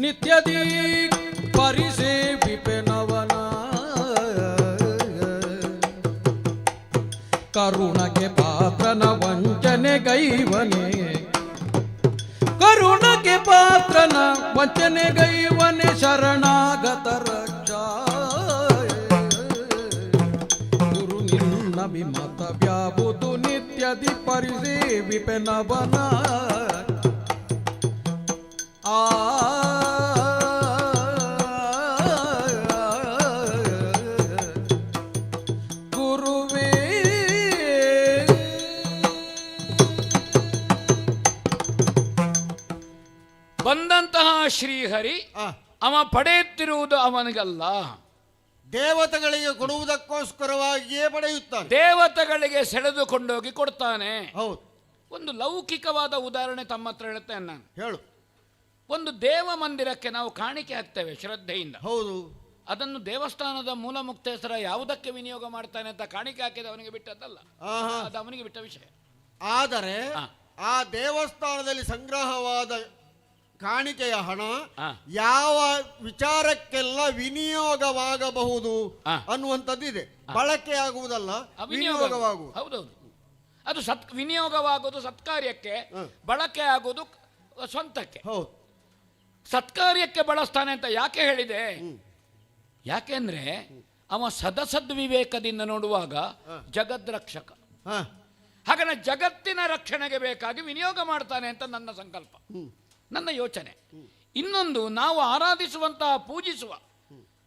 ನಿತ್ಯದಿ ಪರಿಸೇವಿಪೆ ನವನ. ಕರುಣಗೆ ಪಾತ್ರನ ವಂಚನೆಗೈವನೆ, ಕರುಣಗೆ ಪಾತ್ರನ ವಂಚನೆಗೈವನೆ ಶರಣಾಗತ ರಕ್ಷಾ. ಗುರು ನಿನ್ನ ವಿಮತವ್ಯಾವುದು ನಿತ್ಯದಿ ಪರಿಸೇವಿಪೆ ನವನ. ಗುರುವೇ ಬಂದಂತಹ ಶ್ರೀಹರಿ ಅವ ಪಡೆಯುತ್ತಿರುವುದು ಅವನಿಗಲ್ಲ, ದೇವತೆಗಳಿಗೆ ಕೊಡುವುದಕ್ಕೋಸ್ಕರವಾಗಿಯೇ ಪಡೆಯುತ್ತಾನೆ. ದೇವತೆಗಳಿಗೆ ಸೆಳೆದುಕೊಂಡೋಗಿ ಕೊಡ್ತಾನೆ. ಹೌದು. ಒಂದು ಲೌಕಿಕವಾದ ಉದಾಹರಣೆ ತಮ್ಮ ಹತ್ರ ಹೇಳ್ತೇನೆ ನಾನು. ಹೇಳು. ಒಂದು ದೇವ ಮಂದಿರಕ್ಕೆ ನಾವು ಕಾಣಿಕೆ ಹಾಕ್ತೇವೆ ಶ್ರದ್ಧೆಯಿಂದ. ಹೌದು. ಅದನ್ನು ದೇವಸ್ಥಾನದ ಮೂಲ ಮುಕ್ತೇಶ್ವರ ಯಾವುದಕ್ಕೆ ವಿನಿಯೋಗ ಮಾಡ್ತಾನೆ ಅಂತ ಕಾಣಿಕೆ ಹಾಕಿದ ಅವನಿಗೆ ಬಿಟ್ಟದ್ದಲ್ಲ, ಅದು ಅವನಿಗೆ ಬಿಟ್ಟ ವಿಷಯ. ಆದರೆ ಆ ದೇವಸ್ಥಾನದಲ್ಲಿ ಸಂಗ್ರಹವಾದ ಕಾಣಿಕೆಯ ಹಣ ಯಾವ ವಿಚಾರಕ್ಕೆಲ್ಲ ವಿನಿಯೋಗವಾಗಬಹುದು ಅನ್ನುವಂಥದ್ದಿದೆ. ಬಳಕೆ ಆಗುವುದಲ್ಲ, ವಿನಿಯೋಗವಾಗುವುದು. ಹೌದೌದು, ಅದು ವಿನಿಯೋಗವಾಗುವುದು ಸತ್ಕಾರ್ಯಕ್ಕೆ, ಬಳಕೆ ಆಗುವುದು ಸ್ವಂತಕ್ಕೆ. ಹೌದು. ಸತ್ಕಾರ್ಯಕ್ಕೆ ಬಳಸ್ತಾನೆ ಅಂತ ಯಾಕೆ ಹೇಳಿದೆ? ಯಾಕೆಂದ್ರೆ ಅವ ಸದಸದ್ವಿವೇಕದಿಂದ ನೋಡುವಾಗ ಜಗದ್ರಕ್ಷಕ, ಹಾಗನ ಜಗತ್ತಿನ ರಕ್ಷಣೆಗೆ ಬೇಕಾಗಿ ವಿನಿಯೋಗ ಮಾಡ್ತಾನೆ ಅಂತ ನನ್ನ ಸಂಕಲ್ಪ, ನನ್ನ ಯೋಚನೆ. ಇನ್ನೊಂದು, ನಾವು ಆರಾಧಿಸುವಂತಹ ಪೂಜಿಸುವ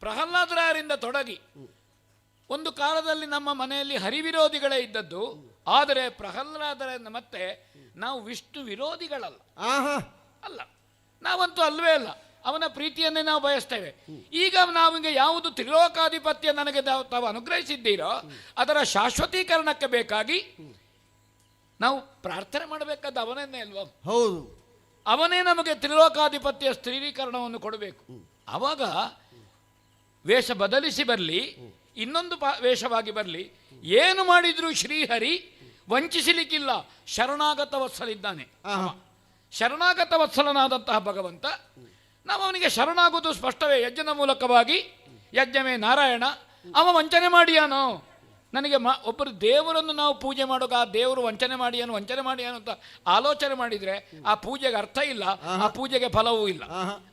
ಪ್ರಹ್ಲಾದರಾಯರಿಂದ ತೊಡಗಿ ಒಂದು ಕಾಲದಲ್ಲಿ ನಮ್ಮ ಮನೆಯಲ್ಲಿ ಹರಿವಿರೋಧಿಗಳೇ ಇದ್ದದ್ದು. ಆದರೆ ಪ್ರಹ್ಲಾದರಿಂದ ಮತ್ತೆ ನಾವು ವಿಷ್ಣು ವಿರೋಧಿಗಳಲ್ಲ, ಅಲ್ಲ, ನಾವಂತೂ ಅಲ್ವೇ ಅಲ್ಲ. ಅವನ ಪ್ರೀತಿಯನ್ನೇ ನಾವು ಬಯಸ್ತೇವೆ. ಈಗ ನಾವಿಗೆ ಯಾವುದು ತ್ರಿಲೋಕಾಧಿಪತ್ಯ ನನಗೆ ತಾವು ಅನುಗ್ರಹಿಸಿದ್ದೀರೋ ಅದರ ಶಾಶ್ವತೀಕರಣಕ್ಕೆ ಬೇಕಾಗಿ ನಾವು ಪ್ರಾರ್ಥನೆ ಮಾಡಬೇಕಾದ ಅವನನ್ನೇ ಅಲ್ವಾ? ಹೌದು. ಅವನೇ ನಮಗೆ ತ್ರಿಲೋಕಾಧಿಪತ್ಯ ಸ್ಥಿರೀಕರಣವನ್ನು ಕೊಡಬೇಕು. ಆವಾಗ ವೇಷ ಬದಲಿಸಿ ಬರಲಿ, ಇನ್ನೊಂದು ವೇಷವಾಗಿ ಬರಲಿ, ಏನು ಮಾಡಿದರೂ ಶ್ರೀಹರಿ ವಂಚಿಸಲಿಕ್ಕಿಲ್ಲ. ಶರಣಾಗತ ವತ್ಸಲಿದ್ದಾನೆ. ಶರಣಾಗತ ವತ್ಸಲನಾದಂತಹ ಭಗವಂತ, ನಾವು ಅವನಿಗೆ ಶರಣಾಗುವುದು ಸ್ಪಷ್ಟವೇ. ಯಜ್ಞದ ಮೂಲಕವಾಗಿ, ಯಜ್ಞವೇ ನಾರಾಯಣ, ಅವ ವಂಚನೆ ಮಾಡಿಯಾನೋ. ನನಗೆ ಒಬ್ಬರು ದೇವರನ್ನು ನಾವು ಪೂಜೆ ಮಾಡುವಾಗ ಆ ದೇವರು ವಂಚನೆ ಮಾಡಿಯಾನು ಅಂತ ಆಲೋಚನೆ ಮಾಡಿದರೆ ಆ ಪೂಜೆಗೆ ಅರ್ಥ ಇಲ್ಲ, ಆ ಪೂಜೆಗೆ ಫಲವೂ ಇಲ್ಲ.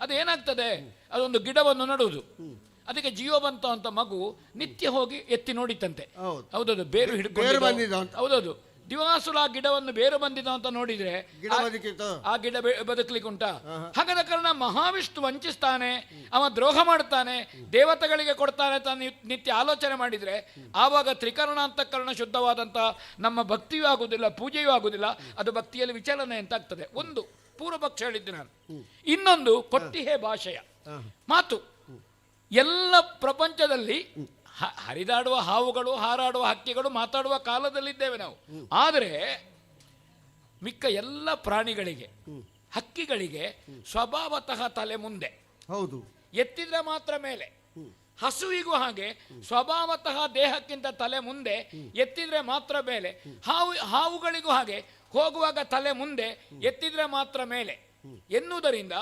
ಅದೇನಾಗ್ತದೆ? ಅದೊಂದು ಗಿಡವನ್ನು ನಡುವುದು, ಅದಕ್ಕೆ ಜೀವಬಂತ ಅಂತ ಮಗು ನಿತ್ಯ ಹೋಗಿ ಎತ್ತಿ ನೋಡಿತಂತೆ. ಹೌದೌದು, ಬೇರು ಹಿಡ್ಕೊಂಡು, ಹೌದೌದು, ದಿವಾಸುಲ ಗಿಡವನ್ನು ಬೇರು ಬಂದಿದ ಅಂತ ನೋಡಿದ್ರೆ ಆ ಗಿಡ ಬದುಕಲಿಕ್ಕೆ ಉಂಟಾ? ಹಾಗಾದ ಕಾರಣ ಮಹಾವಿಷ್ಣು ವಂಚಿಸ್ತಾನೆ, ಅವ ದ್ರೋಹ ಮಾಡ್ತಾನೆ, ದೇವತೆಗಳಿಗೆ ಕೊಡ್ತಾನೆ ಅಂತ ನಿತ್ಯ ಆಲೋಚನೆ ಮಾಡಿದ್ರೆ ಆವಾಗ ತ್ರಿಕರಣ ಅಂತಃಕರಣ ಶುದ್ಧವಾದಂತಹ ನಮ್ಮ ಭಕ್ತಿಯೂ ಆಗುವುದಿಲ್ಲ, ಪೂಜೆಯೂ ಆಗುವುದಿಲ್ಲ, ಅದು ಭಕ್ತಿಯಲ್ಲಿ ವಿಚಲನೆ ಅಂತ ಆಗ್ತದೆ. ಒಂದು ಪೂರ್ವ ಪಕ್ಷ ಹೇಳಿದ್ದೆ ನಾನು. ಇನ್ನೊಂದು ಕೊಟ್ಟಿಹೇ ಭಾಷೆಯ ಮಾತು. ಎಲ್ಲ ಪ್ರಪಂಚದಲ್ಲಿ ಹರಿದಾಡುವ ಹಾವುಗಳು, ಹಾರಾಡುವ ಹಕ್ಕಿಗಳು, ಮಾತಾಡುವ ಕಾಲದಲ್ಲಿದ್ದೇವೆ ನಾವು. ಆದರೆ ಮಿಕ್ಕ ಎಲ್ಲ ಪ್ರಾಣಿಗಳಿಗೆ, ಹಕ್ಕಿಗಳಿಗೆ ಸ್ವಭಾವತಃ ತಲೆ ಮುಂದೆ, ಹೌದು, ಎತ್ತಿದ್ರೆ ಮಾತ್ರ ಮೇಲೆ. ಹಸುವಿಗೂ ಹಾಗೆ ಸ್ವಭಾವತಃ ದೇಹಕ್ಕಿಂತ ತಲೆ ಮುಂದೆ, ಎತ್ತಿದ್ರೆ ಮಾತ್ರ ಮೇಲೆ. ಹಾವುಗಳಿಗೂ ಹಾಗೆ ಹೋಗುವಾಗ ತಲೆ ಮುಂದೆ, ಎತ್ತಿದ್ರೆ ಮಾತ್ರ ಮೇಲೆ ಎನ್ನುವುದರಿಂದ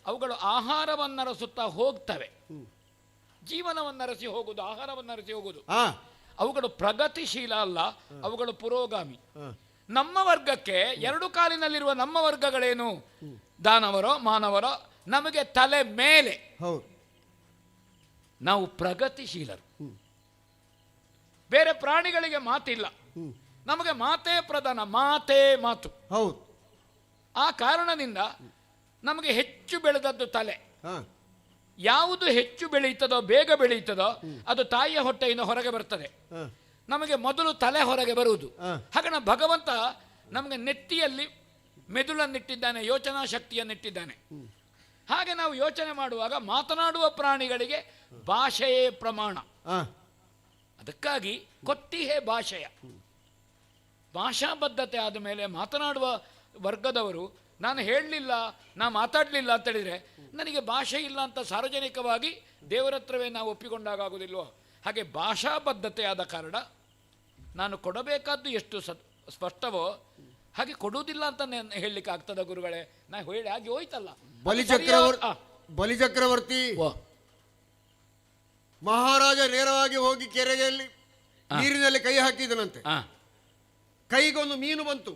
ಅವುಗಳು ಆಹಾರವನ್ನರಸುತ್ತಾ ಹೋಗ್ತವೆ. ಜೀವನವನ್ನರಸಿ ಹೋಗುವುದು, ಆಹಾರವನ್ನರಸಿ ಹೋಗುವುದು. ಅವುಗಳು ಪ್ರಗತಿಶೀಲ ಅಲ್ಲ, ಅವುಗಳು ಪುರೋಗಾಮಿ. ನಮ್ಮ ವರ್ಗಕ್ಕೆ, ಎರಡು ಕಾಲಿನಲ್ಲಿರುವ ನಮ್ಮ ವರ್ಗಗಳೇನು? ದಾನವರೋ ಮಾನವರೋ, ನಮಗೆ ತಲೆ ಮೇಲೆ. ನಾವು ಪ್ರಗತಿಶೀಲರು. ಬೇರೆ ಪ್ರಾಣಿಗಳಿಗೆ ಮಾತಿಲ್ಲ, ನಮಗೆ ಮಾತೇ ಪ್ರಧಾನ, ಮಾತೇ ಮಾತು. ಹೌದು. ಆ ಕಾರಣದಿಂದ ನಮಗೆ ಹೆಚ್ಚು ಬೆಳೆದದ್ದು ತಲೆ. ಯಾವುದು ಹೆಚ್ಚು ಬೆಳೆಯುತ್ತದೋ, ಬೇಗ ಬೆಳೆಯುತ್ತದೋ, ಅದು ತಾಯಿಯ ಹೊಟ್ಟೆಯಿಂದ ಹೊರಗೆ ಬರ್ತದೆ. ನಮಗೆ ಮೊದಲು ತಲೆ ಹೊರಗೆ ಬರುವುದು. ಹಾಗೆ ಭಗವಂತ ನಮಗೆ ನೆತ್ತಿಯಲ್ಲಿ ಮೆದುಳನ್ನಿಟ್ಟಿದ್ದಾನೆ, ಯೋಚನಾ ಶಕ್ತಿಯನ್ನಿಟ್ಟಿದ್ದಾನೆ. ಹಾಗೆ ನಾವು ಯೋಚನೆ ಮಾಡುವಾಗ ಮಾತನಾಡುವ ಪ್ರಾಣಿಗಳಿಗೆ ಭಾಷೆಯೇ ಪ್ರಮಾಣ. ಅದಕ್ಕಾಗಿ ಕೊಟ್ಟಿಹೇ ಭಾಷೆಯ ಭಾಷಾಬದ್ಧತೆ ಆದ ಮೇಲೆ ಮಾತನಾಡುವ ವರ್ಗದವರು, ನಾನು ಹೇಳಲಿಲ್ಲ, ನಾನು ಮಾತಾಡಲಿಲ್ಲ ಅಂತ ಹೇಳಿದರೆ ನನಗೆ ಭಾಷೆ ಇಲ್ಲ ಅಂತ ಸಾರ್ವಜನಿಕವಾಗಿ ದೇವರ ಹತ್ರವೇ ನಾವು ಒಪ್ಪಿಕೊಂಡಾಗುವುದಿಲ್ವೋ? ಹಾಗೆ ಭಾಷಾಬದ್ಧತೆ ಆದ ಕಾರಣ ನಾನು ಕೊಡಬೇಕಾದ್ದು ಎಷ್ಟು ಸ್ಪಷ್ಟವೋ ಹಾಗೆ ಕೊಡುವುದಿಲ್ಲ ಅಂತ ಹೇಳಲಿಕ್ಕೆ ಆಗ್ತದ ಗುರುಗಳೇ? ನಾ ಹೇಳಿ ಹಾಗೆ ಹೋಯ್ತಲ್ಲ. ಬಲಿಚಕ್ರವರ್ತಿ ಮಹಾರಾಜ ನೇರವಾಗಿ ಹೋಗಿ ಕೆರೆಯಲ್ಲಿ ನೀರಿನಲ್ಲಿ ಕೈ ಹಾಕಿದನಂತೆ. ಕೈಗೊಂದು ಮೀನು ಬಂತು.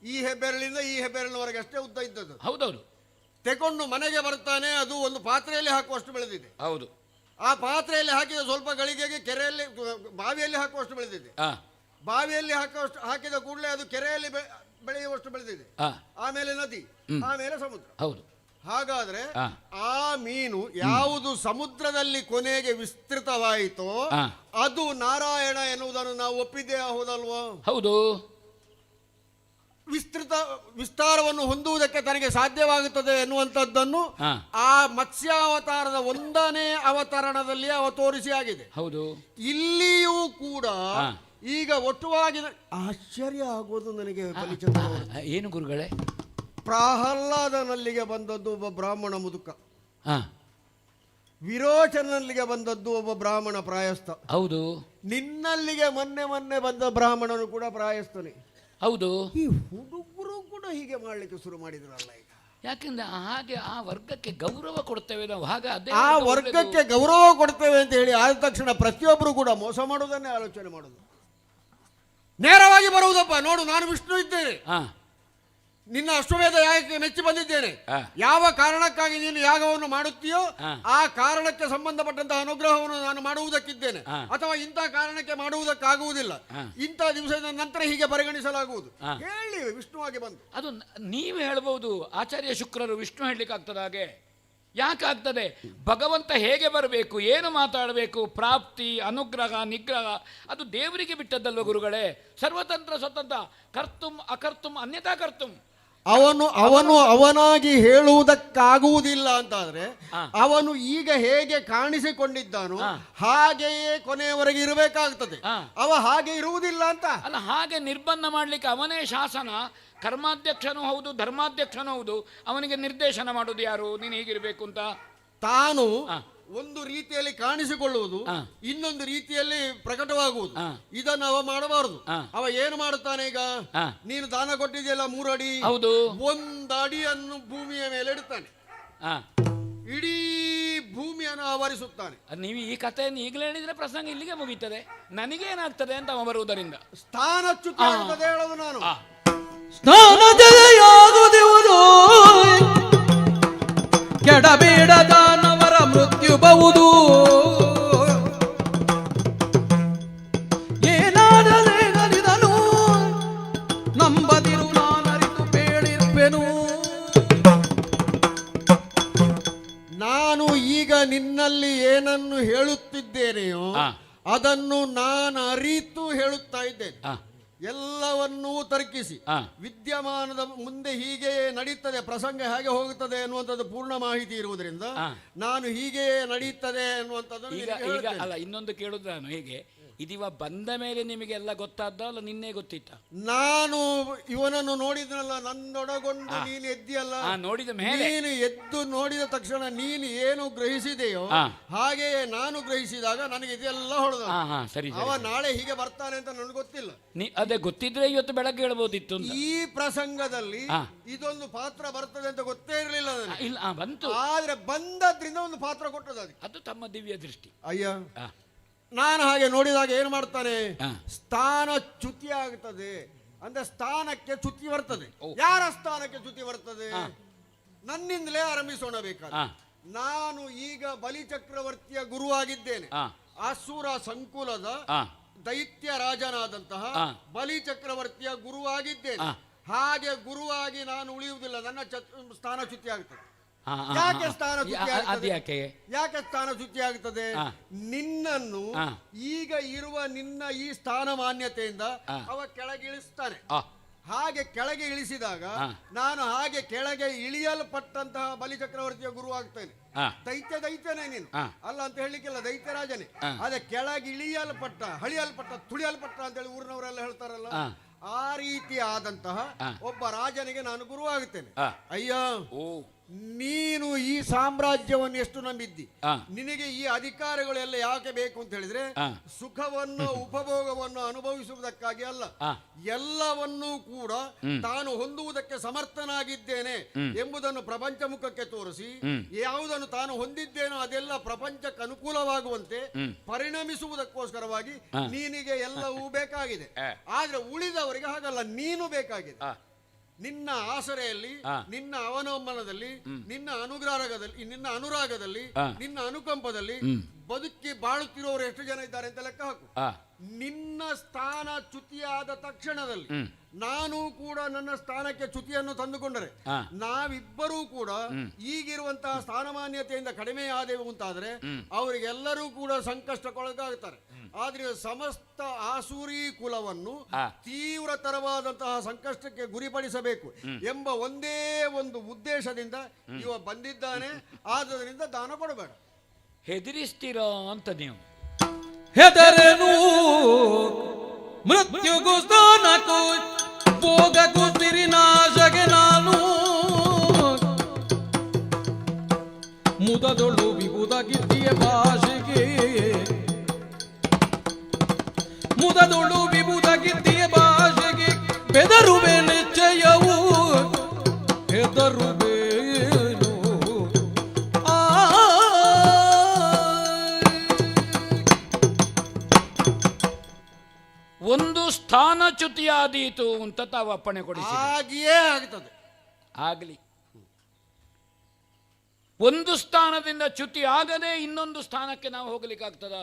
ಈ ಹೆಬ್ಬೆರಳಿಂದ ಈ ಹೆಬ್ಬೆರಳಿನವರೆಗೆ ಅಷ್ಟೇ ಉದ್ದ ಇದ್ದದ್ದು. ಹೌದೌದು. ತೆಕೊಂಡು ಮನೆಗೆ ಬರ್ತಾನೆ, ಅದು ಒಂದು ಪಾತ್ರೆಯಲ್ಲಿ ಹಾಕುವಷ್ಟು ಬೆಳೆದಿದೆ. ಹೌದು. ಆ ಪಾತ್ರೆಯಲ್ಲಿ ಹಾಕಿದ ಸ್ವಲ್ಪ ಗಳಿಗೆಗೆ ಕೆರೆಯಲ್ಲಿ, ಬಾವಿಯಲ್ಲಿ ಹಾಕುವಷ್ಟು ಬೆಳೆದಿದೆ. ಬಾವಿಯಲ್ಲಿ ಹಾಕಿದ ಕೂಡಲೇ ಅದು ಕೆರೆಯಲ್ಲಿ ಬೆಳೆಯುವಷ್ಟು ಬೆಳೆದಿದೆ. ಆಮೇಲೆ ನದಿ, ಆಮೇಲೆ ಸಮುದ್ರ. ಹೌದು. ಹಾಗಾದ್ರೆ ಆ ಮೀನು ಯಾವುದು ಸಮುದ್ರದಲ್ಲಿ ಕೊನೆಗೆ ವಿಸ್ತೃತವಾಯಿತೋ ಅದು ನಾರಾಯಣ ಎನ್ನುವುದನ್ನು ನಾವು ಒಪ್ಪಿದ್ದೇ ಹೌದಲ್ವೋ? ಹೌದು. ವಿಸ್ತಾರವನ್ನು ಹೊಂದುವುದಕ್ಕೆ ತನಗೆ ಸಾಧ್ಯವಾಗುತ್ತದೆ ಎನ್ನುವಂಥದ್ದನ್ನು ಆ ಮತ್ಸ್ಯಾವತಾರದ 1ನೇ ಅವತರಣದಲ್ಲಿ ಅವ ತೋರಿಸಿ ಆಗಿದೆ. ಹೌದು. ಇಲ್ಲಿಯೂ ಕೂಡ ಈಗ ಒಟ್ಟುವಾಗಿ ಆಶ್ಚರ್ಯ ಆಗುವುದು ನನಗೆ ಬಲಿಚಂದ್ರ. ಏನು ಗುರುಗಳೇ? ಪ್ರಹ್ಲಾದನಲ್ಲಿಗೆ ಬಂದದ್ದು ಒಬ್ಬ ಬ್ರಾಹ್ಮಣ ಮುದುಕ, ವಿರೋಚನಲ್ಲಿಗೆ ಬಂದದ್ದು ಒಬ್ಬ ಬ್ರಾಹ್ಮಣ ಪ್ರಾಯಸ್ಥ. ಹೌದು. ನಿನ್ನಲ್ಲಿಗೆ ಮೊನ್ನೆ ಬಂದ ಬ್ರಾಹ್ಮಣನು ಕೂಡ ಪ್ರಾಯಸ್ಥನೇ. ಹೌದು. ಈ ಹುಡುಗರು ಕೂಡ ಹೀಗೆ ಮಾಡ್ಲಿಕ್ಕೆ ಶುರು ಮಾಡಿದ್ರಲ್ಲ ಈಗ. ಯಾಕೆಂದ್ರೆ ಹಾಗೆ ಆ ವರ್ಗಕ್ಕೆ ಗೌರವ ಕೊಡ್ತೇವೆ ನಾವು. ಹಾಗೆ ಅದೇ ಆ ವರ್ಗಕ್ಕೆ ಗೌರವ ಕೊಡ್ತೇವೆ ಅಂತ ಹೇಳಿ ಆದ ತಕ್ಷಣ ಪ್ರತಿಯೊಬ್ಬರು ಕೂಡ ಮೋಸ ಮಾಡುವುದನ್ನೇ ಆಲೋಚನೆ ಮಾಡುದು. ನೇರವಾಗಿ ಬರುವುದಪ್ಪ, ನೋಡು ನಾನು ವಿಷ್ಣು ಇದ್ದೇನೆ, ನಿನ್ನ ಅಶ್ವಮೇಧ ಯಾಗಕ್ಕೆ ಮೆಚ್ಚಿ ಬಂದಿದ್ದೇನೆ, ಯಾವ ಕಾರಣಕ್ಕಾಗಿ ನೀನು ಯಾಗವನ್ನು ಮಾಡುತ್ತೀಯೋ ಆ ಕಾರಣಕ್ಕೆ ಸಂಬಂಧಪಟ್ಟಂತಹ ಅನುಗ್ರಹವನ್ನು ನಾನು ಮಾಡುವುದಕ್ಕಿದ್ದೇನೆ, ಅಥವಾ ಇಂಥ ಕಾರಣಕ್ಕೆ ಮಾಡುವುದಕ್ಕಾಗುವುದಿಲ್ಲ, ಇಂಥ ದಿವಸದ ನಂತರ ಹೀಗೆ ಪರಿಗಣಿಸಲಾಗುವುದು ಹೇಳಿ ವಿಷ್ಣುವಾಗಿ ಬಂದು. ಅದು ನೀವು ಹೇಳ್ಬೋದು. ಆಚಾರ್ಯ ಶುಕ್ರರು ವಿಷ್ಣು ಹೇಳಲಿಕ್ಕೆ ಆಗ್ತದೆ? ಹಾಗೆ ಯಾಕಾಗ್ತದೆ? ಭಗವಂತ ಹೇಗೆ ಬರಬೇಕು, ಏನು ಮಾತಾಡಬೇಕು, ಪ್ರಾಪ್ತಿ, ಅನುಗ್ರಹ, ನಿಗ್ರಹ ಅದು ದೇವರಿಗೆ ಬಿಟ್ಟದ್ದಲ್ವ ಗುರುಗಳೇ? ಸರ್ವತಂತ್ರ ಸ್ವತಂತ್ರ, ಕರ್ತುಂ ಅಕರ್ತುಂ ಅನ್ಯಥಾ ಕರ್ತುಂ. ಅವನು ಅವನಾಗಿ ಹೇಳುವುದಕ್ಕಾಗುವುದಿಲ್ಲ ಅಂತಾದ್ರೆ ಅವನು ಈಗ ಹೇಗೆ ಕಾಣಿಸಿಕೊಂಡಿದ್ದಾನೋ ಹಾಗೆಯೇ ಕೊನೆಯವರೆಗೆ ಇರಬೇಕಾಗ್ತದೆ. ಅವ ಹಾಗೆ ಇರುವುದಿಲ್ಲ ಅಂತ ಅಲ್ಲ, ಹಾಗೆ ನಿರ್ಬಂಧ ಮಾಡ್ಲಿಕ್ಕೆ ಅವನೇ ಶಾಸನ. ಕರ್ಮಾಧ್ಯಕ್ಷನೂ ಹೌದು, ಧರ್ಮಾಧ್ಯಕ್ಷನೂ ಹೌದು. ಅವನಿಗೆ ನಿರ್ದೇಶನ ಮಾಡೋದು ಯಾರು? ನೀನು ಹೀಗಿರ್ಬೇಕು ಅಂತ. ತಾನು ಒಂದು ರೀತಿಯಲ್ಲಿ ಕಾಣಿಸಿಕೊಳ್ಳುವುದು, ಇನ್ನೊಂದು ರೀತಿಯಲ್ಲಿ ಪ್ರಕಟವಾಗುವುದು, ಇದನ್ನು ಅವ ಮಾಡಬಾರದು. ಅವ ಏನು ಮಾಡುತ್ತಾನೆ ಈಗ? ನೀನು ದಾನ ಕೊಟ್ಟಿದೆಯಲ್ಲ 3 ಅಡಿ, ಹೌದು, 1 ಅಡಿಯನ್ನು ಭೂಮಿಯ ಮೇಲೆ ಇಡುತ್ತಾನೆ, ಇಡೀ ಭೂಮಿಯನ್ನು ಆವರಿಸುತ್ತಾನೆ. ನೀವು ಈ ಕಥೆಯನ್ನು ಈಗಲೇ ಹೇಳಿದ್ರೆ ಪ್ರಸಂಗ ಇಲ್ಲಿಗೆ ಮುಗೀತದೆ. ನನಗೇನಾಗ್ತದೆ ಅಂತ ಅವ ಬರುವುದರಿಂದ ಸ್ಥಾನಚ್ಯುತಿ ಆಗ್ತದೆ ಹೇಳೋದು ನಾನು. ಸ್ನಾನಜಲೆಯಾಗುವುದು ಕೆಡಬೇಡ ದಾನವರ ಮೃತ್ಯು ಬಹುದು, ಏನಾಡಲೇ ಗಲಿದನು ನಂಬದಿರು ನಾನರಿತು ಬೇಳಿರ್ಪೆನು. ನಾನು ಈಗ ನಿನ್ನಲ್ಲಿ ಏನನ್ನು ಹೇಳುತ್ತಿದ್ದೇನೆಯೋ ಅದನ್ನು ನಾನು ಅರಿತು ಹೇಳುತ್ತಾ ಇದ್ದೇನೆ. ಎಲ್ಲವನ್ನೂ ತರ್ಕಿಸಿ ವಿದ್ಯಮಾನದ ಮುಂದೆ ಹೀಗೆ ನಡೀತದೆ, ಪ್ರಸಂಗ ಹೇಗೆ ಹೋಗುತ್ತದೆ ಎನ್ನುವಂಥದ್ದು ಪೂರ್ಣ ಮಾಹಿತಿ ಇರುವುದರಿಂದ ನಾನು ಹೀಗೆ ನಡೀತದೆ ಎನ್ನುವಂಥದ್ದು. ಅಲ್ಲ, ಇನ್ನೊಂದು ಕೇಳುದು ನಾನು, ಹೇಗೆ ಇದಿವ ಬಂದ ಮೇಲೆ ನಿಮಗೆಲ್ಲ ಗೊತ್ತಾದ ಅಲ್ಲ ನಿನ್ನೆ ಗೊತ್ತಿತ್ತ? ನಾನು ಇವನನ್ನು ನೋಡಿದ್ನಲ್ಲ, ನನ್ನೊಡಗೊಂಡು ನೀನು ಎದ್ದಿಯಲ್ಲ, ನೋಡಿದ ಮೇಲೆ ನೀನು ಎದ್ದು ನೋಡಿದ ತಕ್ಷಣ ನೀನು ಏನು ಗ್ರಹಿಸಿದೆಯೋ ಹಾಗೆಯೇ ನಾನು ಗ್ರಹಿಸಿದಾಗ ನನಗೆ ಇದೆಲ್ಲ ಹೊಡೆದ. ಅವ ನಾಳೆ ಹೀಗೆ ಬರ್ತಾನೆ ಅಂತ ನನಗೆ ಗೊತ್ತಿಲ್ಲ. ಅದೇ ಗೊತ್ತಿದ್ರೆ ಇವತ್ತು ಬೆಳಗ್ಗೆ ಹೇಳ್ಬೋದಿತ್ತು. ಈ ಪ್ರಸಂಗದಲ್ಲಿ ಇದೊಂದು ಪಾತ್ರ ಬರ್ತದೆ ಅಂತ ಗೊತ್ತೇ ಇರಲಿಲ್ಲ ನನಗೆ. ಇಲ್ಲ, ಬಂತು. ಆದ್ರೆ ಬಂದದ್ರಿಂದ ಒಂದು ಪಾತ್ರ ಕೊಟ್ಟದ, ಅದು ತಮ್ಮ ದಿವ್ಯ ದೃಷ್ಟಿ. ಅಯ್ಯ, ನಾನು ಹಾಗೆ ನೋಡಿದಾಗ ಏನು ಮಾಡ್ತಾನೆ, ಸ್ಥಾನ ಚ್ಯುತಿ ಆಗ್ತದೆ. ಅಂದ್ರೆ ಸ್ಥಾನಕ್ಕೆ ಚ್ಯುತಿ ಬರ್ತದೆ. ಯಾರ ಸ್ಥಾನಕ್ಕೆ ಚ್ಯುತಿ ಬರ್ತದೆ? ನನ್ನಿಂದಲೇ ಆರಂಭಿಸೋಣ ಬೇಕಾದ್ರೆ. ನಾನು ಈಗ ಬಲಿಚಕ್ರವರ್ತಿಯ ಗುರುವಾಗಿದ್ದೇನೆ. ಅಸುರ ಸಂಕುಲದ ದೈತ್ಯ ರಾಜನಾದಂತಹ ಬಲಿಚಕ್ರವರ್ತಿಯ ಗುರುವಾಗಿದ್ದೇನೆ. ಹಾಗೆ ಗುರುವಾಗಿ ನಾನು ಉಳಿಯುವುದಿಲ್ಲ, ನನ್ನ ಸ್ಥಾನ ಚ್ಯುತಿ ಆಗ್ತದೆ. ಯಾಕೆ ಸ್ಥಾನ ಚ್ಯುತಿ ಆಗ್ತದೆ? ಯಾಕೆ ಸ್ಥಾನ ಚ್ಯುತಿ ಆಗ್ತದೆ? ನಿನ್ನನ್ನು ಈಗ ಇರುವ ನಿನ್ನ ಈ ಸ್ಥಾನ ಮಾನ್ಯತೆಯಿಂದ ಅವ ಕೆಳಗಿಳಿಸ್ತಾನೆ. ಹಾಗೆ ಕೆಳಗೆ ಇಳಿಸಿದಾಗ ನಾನು ಹಾಗೆ ಕೆಳಗೆ ಇಳಿಯಲ್ಪಟ್ಟಂತಹ ಬಲಿಚಕ್ರವರ್ತಿಯ ಗುರು ಆಗ್ತೇನೆ. ದೈತ್ಯನೇ ನೀನು ಅಲ್ಲ ಅಂತ ಹೇಳಲಿಕ್ಕಿಲ್ಲ, ದೈತ್ಯ ರಾಜನೇ. ಅದೇ ಕೆಳಗೆ ಇಳಿಯಲ್ಪಟ್ಟ, ಹಳಿಯಲ್ಪಟ್ಟ, ತುಳಿಯಲ್ಪಟ್ಟ ಅಂತ ಹೇಳಿ ಊರಿನವರೆಲ್ಲ ಹೇಳ್ತಾರಲ್ಲ, ಆ ರೀತಿ ಆದಂತಹ ಒಬ್ಬ ರಾಜನಿಗೆ ನಾನು ಗುರುವಾಗುತ್ತೇನೆ. ಅಯ್ಯ, ನೀನು ಈ ಸಾಮ್ರಾಜ್ಯವನ್ನು ಎಷ್ಟು ನಂಬಿದ್ದಿ, ನಿನಗೆ ಈ ಅಧಿಕಾರಗಳೆಲ್ಲ ಯಾಕೆ ಬೇಕು ಅಂತ ಹೇಳಿದ್ರೆ ಸುಖವನ್ನು ಉಪಭೋಗವನ್ನು ಅನುಭವಿಸುವುದಕ್ಕಾಗಿ ಅಲ್ಲ, ಎಲ್ಲವನ್ನೂ ಕೂಡ ತಾನು ಹೊಂದುವುದಕ್ಕೆ ಸಮರ್ಥನಾಗಿದ್ದೇನೆ ಎಂಬುದನ್ನು ಪ್ರಪಂಚ ಮುಖಕ್ಕೆ ತೋರಿಸಿ ಯಾವುದನ್ನು ತಾನು ಹೊಂದಿದ್ದೇನೋ ಅದೆಲ್ಲ ಪ್ರಪಂಚಕ್ಕೆ ಅನುಕೂಲವಾಗುವಂತೆ ಪರಿಣಮಿಸುವುದಕ್ಕೋಸ್ಕರವಾಗಿ ನೀನಿಗೆ ಎಲ್ಲವೂ ಬೇಕಾಗಿದೆ. ಆದ್ರೆ ಉಳಿದವರಿಗೆ ಹಾಗಲ್ಲ, ನೀನು ಬೇಕಾಗಿದೆ. ನಿನ್ನ ಆಸರೆಯಲ್ಲಿ, ನಿನ್ನ ಅವಲಂಬನದಲ್ಲಿ, ನಿನ್ನ ಅನುರಾಗದಲ್ಲಿ, ನಿನ್ನ ಅನುಕಂಪದಲ್ಲಿ ಬದುಕಿ ಬಾಳುತ್ತಿರುವವರು ಎಷ್ಟು ಜನ ಇದ್ದಾರೆ ಅಂತ ಲೆಕ್ಕ ಹಾಕು. ನಿನ್ನ ಸ್ಥಾನ ಚ್ಯುತಿಯಾದ ತಕ್ಷಣದಲ್ಲಿ ನಾನು ಕೂಡ ನನ್ನ ಸ್ಥಾನಕ್ಕೆ ಚ್ಯುತಿಯನ್ನು ತಂದುಕೊಂಡರೆ ನಾವಿಬ್ಬರೂ ಕೂಡ ಈಗಿರುವಂತಹ ಸ್ಥಾನಮಾನ್ಯತೆಯಿಂದ ಕಡಿಮೆ ಆದೆವು ಅಂತಾದ್ರೆ ಅವರಿಗೆಲ್ಲರೂ ಕೂಡ ಸಂಕಷ್ಟಕ್ಕೊಳಗಾಗುತ್ತಾರೆ. ಆದ್ರೆ ಸಮಸ್ತ ಆಸೂರಿ ಕುಲವನ್ನು ತೀವ್ರತರವಾದಂತಹ ಸಂಕಷ್ಟಕ್ಕೆ ಗುರಿಪಡಿಸಬೇಕು ಎಂಬ ಒಂದೇ ಒಂದು ಉದ್ದೇಶದಿಂದ ಇವ ಬಂದಿದ್ದಾನೆ. ಆದ್ದರಿಂದ ದಾನ ಕೊಡಬೇಡ. ಹೆದರಿಸ್ತೀರೋ ಅಂತ ನೀವು? ಹೆದರೆನು ಮೃತ್ಯುಗೂ ಸ್ಥಾನಕ್ಕೂ ಭೋಗಕ್ಕೂ ಸಿರಿನಾಶಗೆ ನಾನು ಮುದದೊಳು ವಿಭುದ ಗಿದ್ದಿಯ ಭಾಷೆಗೆ ಮುದದೊಳು ವಿಭುದ ಗಿದ್ದಿಯ ಭಾಷೆಗೆ ಬೆದರುವೆ ನಿಶ್ಚಯವು ಹೆದರುವೆ ಒಂದು ಸ್ಥಾನ ಚ್ಯುತಿಯಾದೀತು ಅಂತ ತಾವು ಅಪ್ಪಣೆ ಕೊಡಿಸಿ. ಹಾಗೆಯೇ ಆಗ್ತದೆ. ಆಗಲಿ. ಒಂದು ಸ್ಥಾನದಿಂದ ಚ್ಯುತಿ ಆಗದೆ ಇನ್ನೊಂದು ಸ್ಥಾನಕ್ಕೆ ನಾವು ಹೋಗ್ಲಿಕ್ಕಾಗ್ತದ?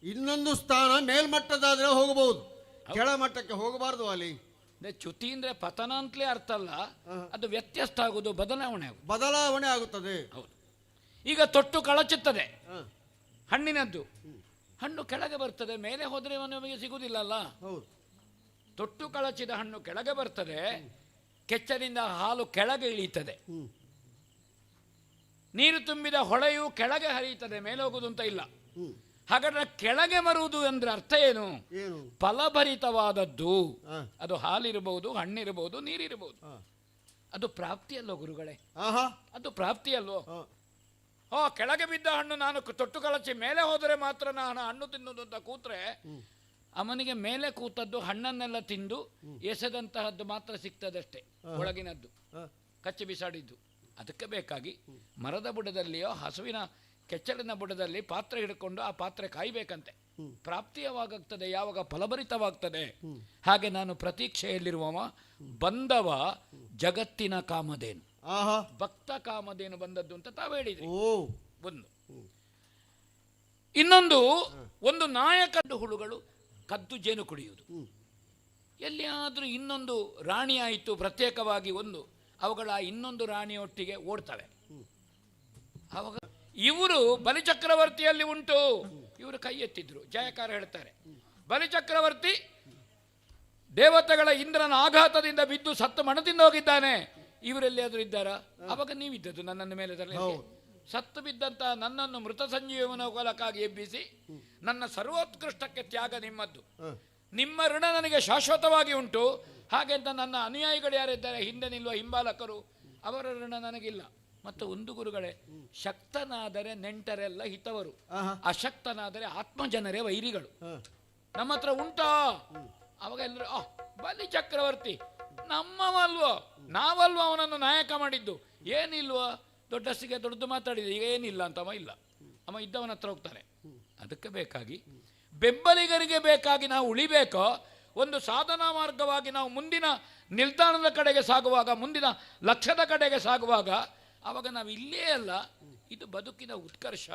ಇನ್ನೊಂದು ಸ್ಥಾನ ಮೇಲ್ಮಟ್ಟದಾದ್ರೆ ಹೋಗಬಹುದು, ಕೆಳಮಟ್ಟಕ್ಕೆ ಹೋಗಬಾರದು. ಅಲ್ಲಿ ಚ್ಯುತಿ ಅಂದ್ರೆ ಪತನ ಅಂತಲೇ ಅರ್ಥ ಅಲ್ಲ, ಅದು ವ್ಯತ್ಯಸ್ತ ಆಗುದು, ಬದಲಾವಣೆ ಆಗುತ್ತದೆ. ಹೌದು. ಈಗ ತೊಟ್ಟು ಕಳಚುತ್ತದೆ ಹಣ್ಣಿನದ್ದು, ಹಣ್ಣು ಕೆಳಗೆ ಬರ್ತದೆ, ಮೇಲೆ ಹೋದ್ರೆ ನಮಗೆ ಸಿಗುವುದಿಲ್ಲಲ್ಲ. ತೊಟ್ಟು ಕಳಚಿದ ಹಣ್ಣು ಕೆಳಗೆ ಬರ್ತದೆ, ಕೆಚ್ಚಲಿಂದ ಹಾಲು ಕೆಳಗೆ ಇಳೀತದೆ, ನೀರು ತುಂಬಿದ ಹೊಳೆಯು ಕೆಳಗೆ ಹರಿಯುತ್ತದೆ, ಮೇಲೆ ಹೋಗುದು ಅಂತ ಇಲ್ಲ. ಹಾಗಾದ್ರೆ ಕೆಳಗೆ ಬರುವುದು ಅಂದ್ರೆ ಅರ್ಥ ಏನು? ಫಲಭರಿತವಾದದ್ದು. ಅದು ಹಾಲಿರಬಹುದು, ಹಣ್ಣಿರಬಹುದು, ನೀರಿರಬಹುದು. ಅದು ಪ್ರಾಪ್ತಿಯಲ್ಲೋ ಗುರುಗಳೇ? ಅದು ಪ್ರಾಪ್ತಿಯಲ್ಲೋ? ಕೆಳಗೆ ಬಿದ್ದ ಹಣ್ಣು ನಾನು ತೊಟ್ಟು ಕಳಚಿ ಮೇಲೆ ಹೋದರೆ ಮಾತ್ರ ನಾನು ಹಣ್ಣು ತಿನ್ನುವುದು ಅಂತ ಕೂತ್ರೆ ಅವನಿಗೆ ಮೇಲೆ ಕೂತದ್ದು ಹಣ್ಣನ್ನೆಲ್ಲ ತಿಂದು ಎಸೆದಂತಹದ್ದು ಮಾತ್ರ ಸಿಗ್ತದಷ್ಟೇ, ಒಳಗಿನದ್ದು ಕಚ್ಚಿ ಬಿಸಾಡಿದ್ದು. ಅದಕ್ಕೆ ಬೇಕಾಗಿ ಮರದ ಬುಡದಲ್ಲಿಯೋ ಹಸುವಿನ ಕೆಚ್ಚಲಿನ ಬುಡದಲ್ಲಿ ಪಾತ್ರೆ ಹಿಡ್ಕೊಂಡು ಆ ಪಾತ್ರೆ ಕಾಯ್ಬೇಕಂತೆ. ಪ್ರಾಪ್ತಿ ಯಾವಾಗ್ತದೆ? ಯಾವಾಗ ಫಲಭರಿತವಾಗ್ತದೆ. ಹಾಗೆ ನಾನು ಪ್ರತೀಕ್ಷೆಯಲ್ಲಿರುವವ ಬಂದವ ಜಗತ್ತಿನ ಕಾಮಧೇನು, ಭಕ್ತ ಕಾಮಧೇನು ಬಂದದ್ದು ಅಂತ ತಾವು ಹೇಳಿದ್ರಿ. ಒಂದು ಇನ್ನೊಂದು, ಒಂದು ನಾಯಕದ್ದು ಹುಳುಗಳು ಕದ್ದು ಜೇನು ಕುಡಿಯುವುದು. ಎಲ್ಲಿಯಾದ್ರೂ ಇನ್ನೊಂದು ರಾಣಿ ಆಯಿತು ಪ್ರತ್ಯೇಕವಾಗಿ ಒಂದು, ಅವುಗಳ ಇನ್ನೊಂದು ರಾಣಿಯೊಟ್ಟಿಗೆ ಓಡ್ತವೆ. ಅವಾಗ ಇವರು ಬಲಿಚಕ್ರವರ್ತಿಯಲ್ಲಿ ಉಂಟು, ಇವರು ಕೈ ಎತ್ತಿದ್ರು, ಜಯಕಾರ ಹೇಳ್ತಾರೆ. ಬಲಿಚಕ್ರವರ್ತಿ ದೇವತೆಗಳ ಇಂದ್ರನ ಆಘಾತದಿಂದ ಬಿದ್ದು ಸತ್ತು ಮಣದಿಂದ ಹೋಗಿದ್ದಾನೆ. ಇವರೆಲ್ಲಿಯಾದ್ರೂ ಇದ್ದಾರಾ? ಅವಾಗ ನೀವಿದ್ದದ್ದು ನನ್ನನ್ನು ಮೇಲೆ ತರಲಿಕ್ಕೆ. ಸತ್ತು ಬಿದ್ದಂತ ನನ್ನನ್ನು ಮೃತ ಸಂಜೀವನ ಕೋಲಕ್ಕಾಗಿ ಎಬ್ಬಿಸಿ ನನ್ನ ಸರ್ವೋತ್ಕೃಷ್ಟಕ್ಕೆ ತ್ಯಾಗ ನಿಮ್ಮದ್ದು. ನಿಮ್ಮ ಋಣ ನನಗೆ ಶಾಶ್ವತವಾಗಿ ಉಂಟು. ಹಾಗೆ ಅಂತ ನನ್ನ ಅನುಯಾಯಿಗಳು ಯಾರಿದ್ದಾರೆ, ಹಿಂದೆ ನಿಲ್ಲುವ ಹಿಂಬಾಲಕರು, ಅವರ ಋಣ ನನಗಿಲ್ಲ. ಮತ್ತು ಒಂದು ಗುರುಗಳೇ, ಶಕ್ತನಾದರೆ ನೆಂಟರೆಲ್ಲ ಹಿತವರು, ಅಶಕ್ತನಾದರೆ ಆತ್ಮಜನರೇ ವೈರಿಗಳು. ನಮ್ಮ ಹತ್ರ ಉಂಟಾ? ಅವಾಗ ಎಲ್ಲರೂ ಬಲಿ ಚಕ್ರವರ್ತಿ ನಮ್ಮವಲ್ವೋ, ನಾವಲ್ವ ಅವನನ್ನು ನಾಯಕ ಮಾಡಿದ್ದು, ಏನಿಲ್ವೋ, ದೊಡ್ಡಸ್ಸಿಗೆ ದೊಡ್ಡದು ಮಾತಾಡಿದೆ, ಈಗ ಏನಿಲ್ಲ ಅಂತವ ಇಲ್ಲ, ಅವ ಇದ್ದವನ ಹತ್ರ ಹೋಗ್ತಾರೆ. ಅದಕ್ಕೆ ಬೇಕಾಗಿ ಬೆಂಬಲಿಗರಿಗೆ ಬೇಕಾಗಿ ನಾವು ಉಳಿಬೇಕೋ, ಒಂದು ಸಾಧನಾ ಮಾರ್ಗವಾಗಿ ನಾವು ಮುಂದಿನ ನಿಲ್ದಾಣದ ಕಡೆಗೆ ಸಾಗುವಾಗ, ಮುಂದಿನ ಲಕ್ಷ್ಯದ ಕಡೆಗೆ ಸಾಗುವಾಗ, ಆವಾಗ ನಾವು ಇಲ್ಲೇ ಅಲ್ಲ, ಇದು ಬದುಕಿನ ಉತ್ಕರ್ಷ.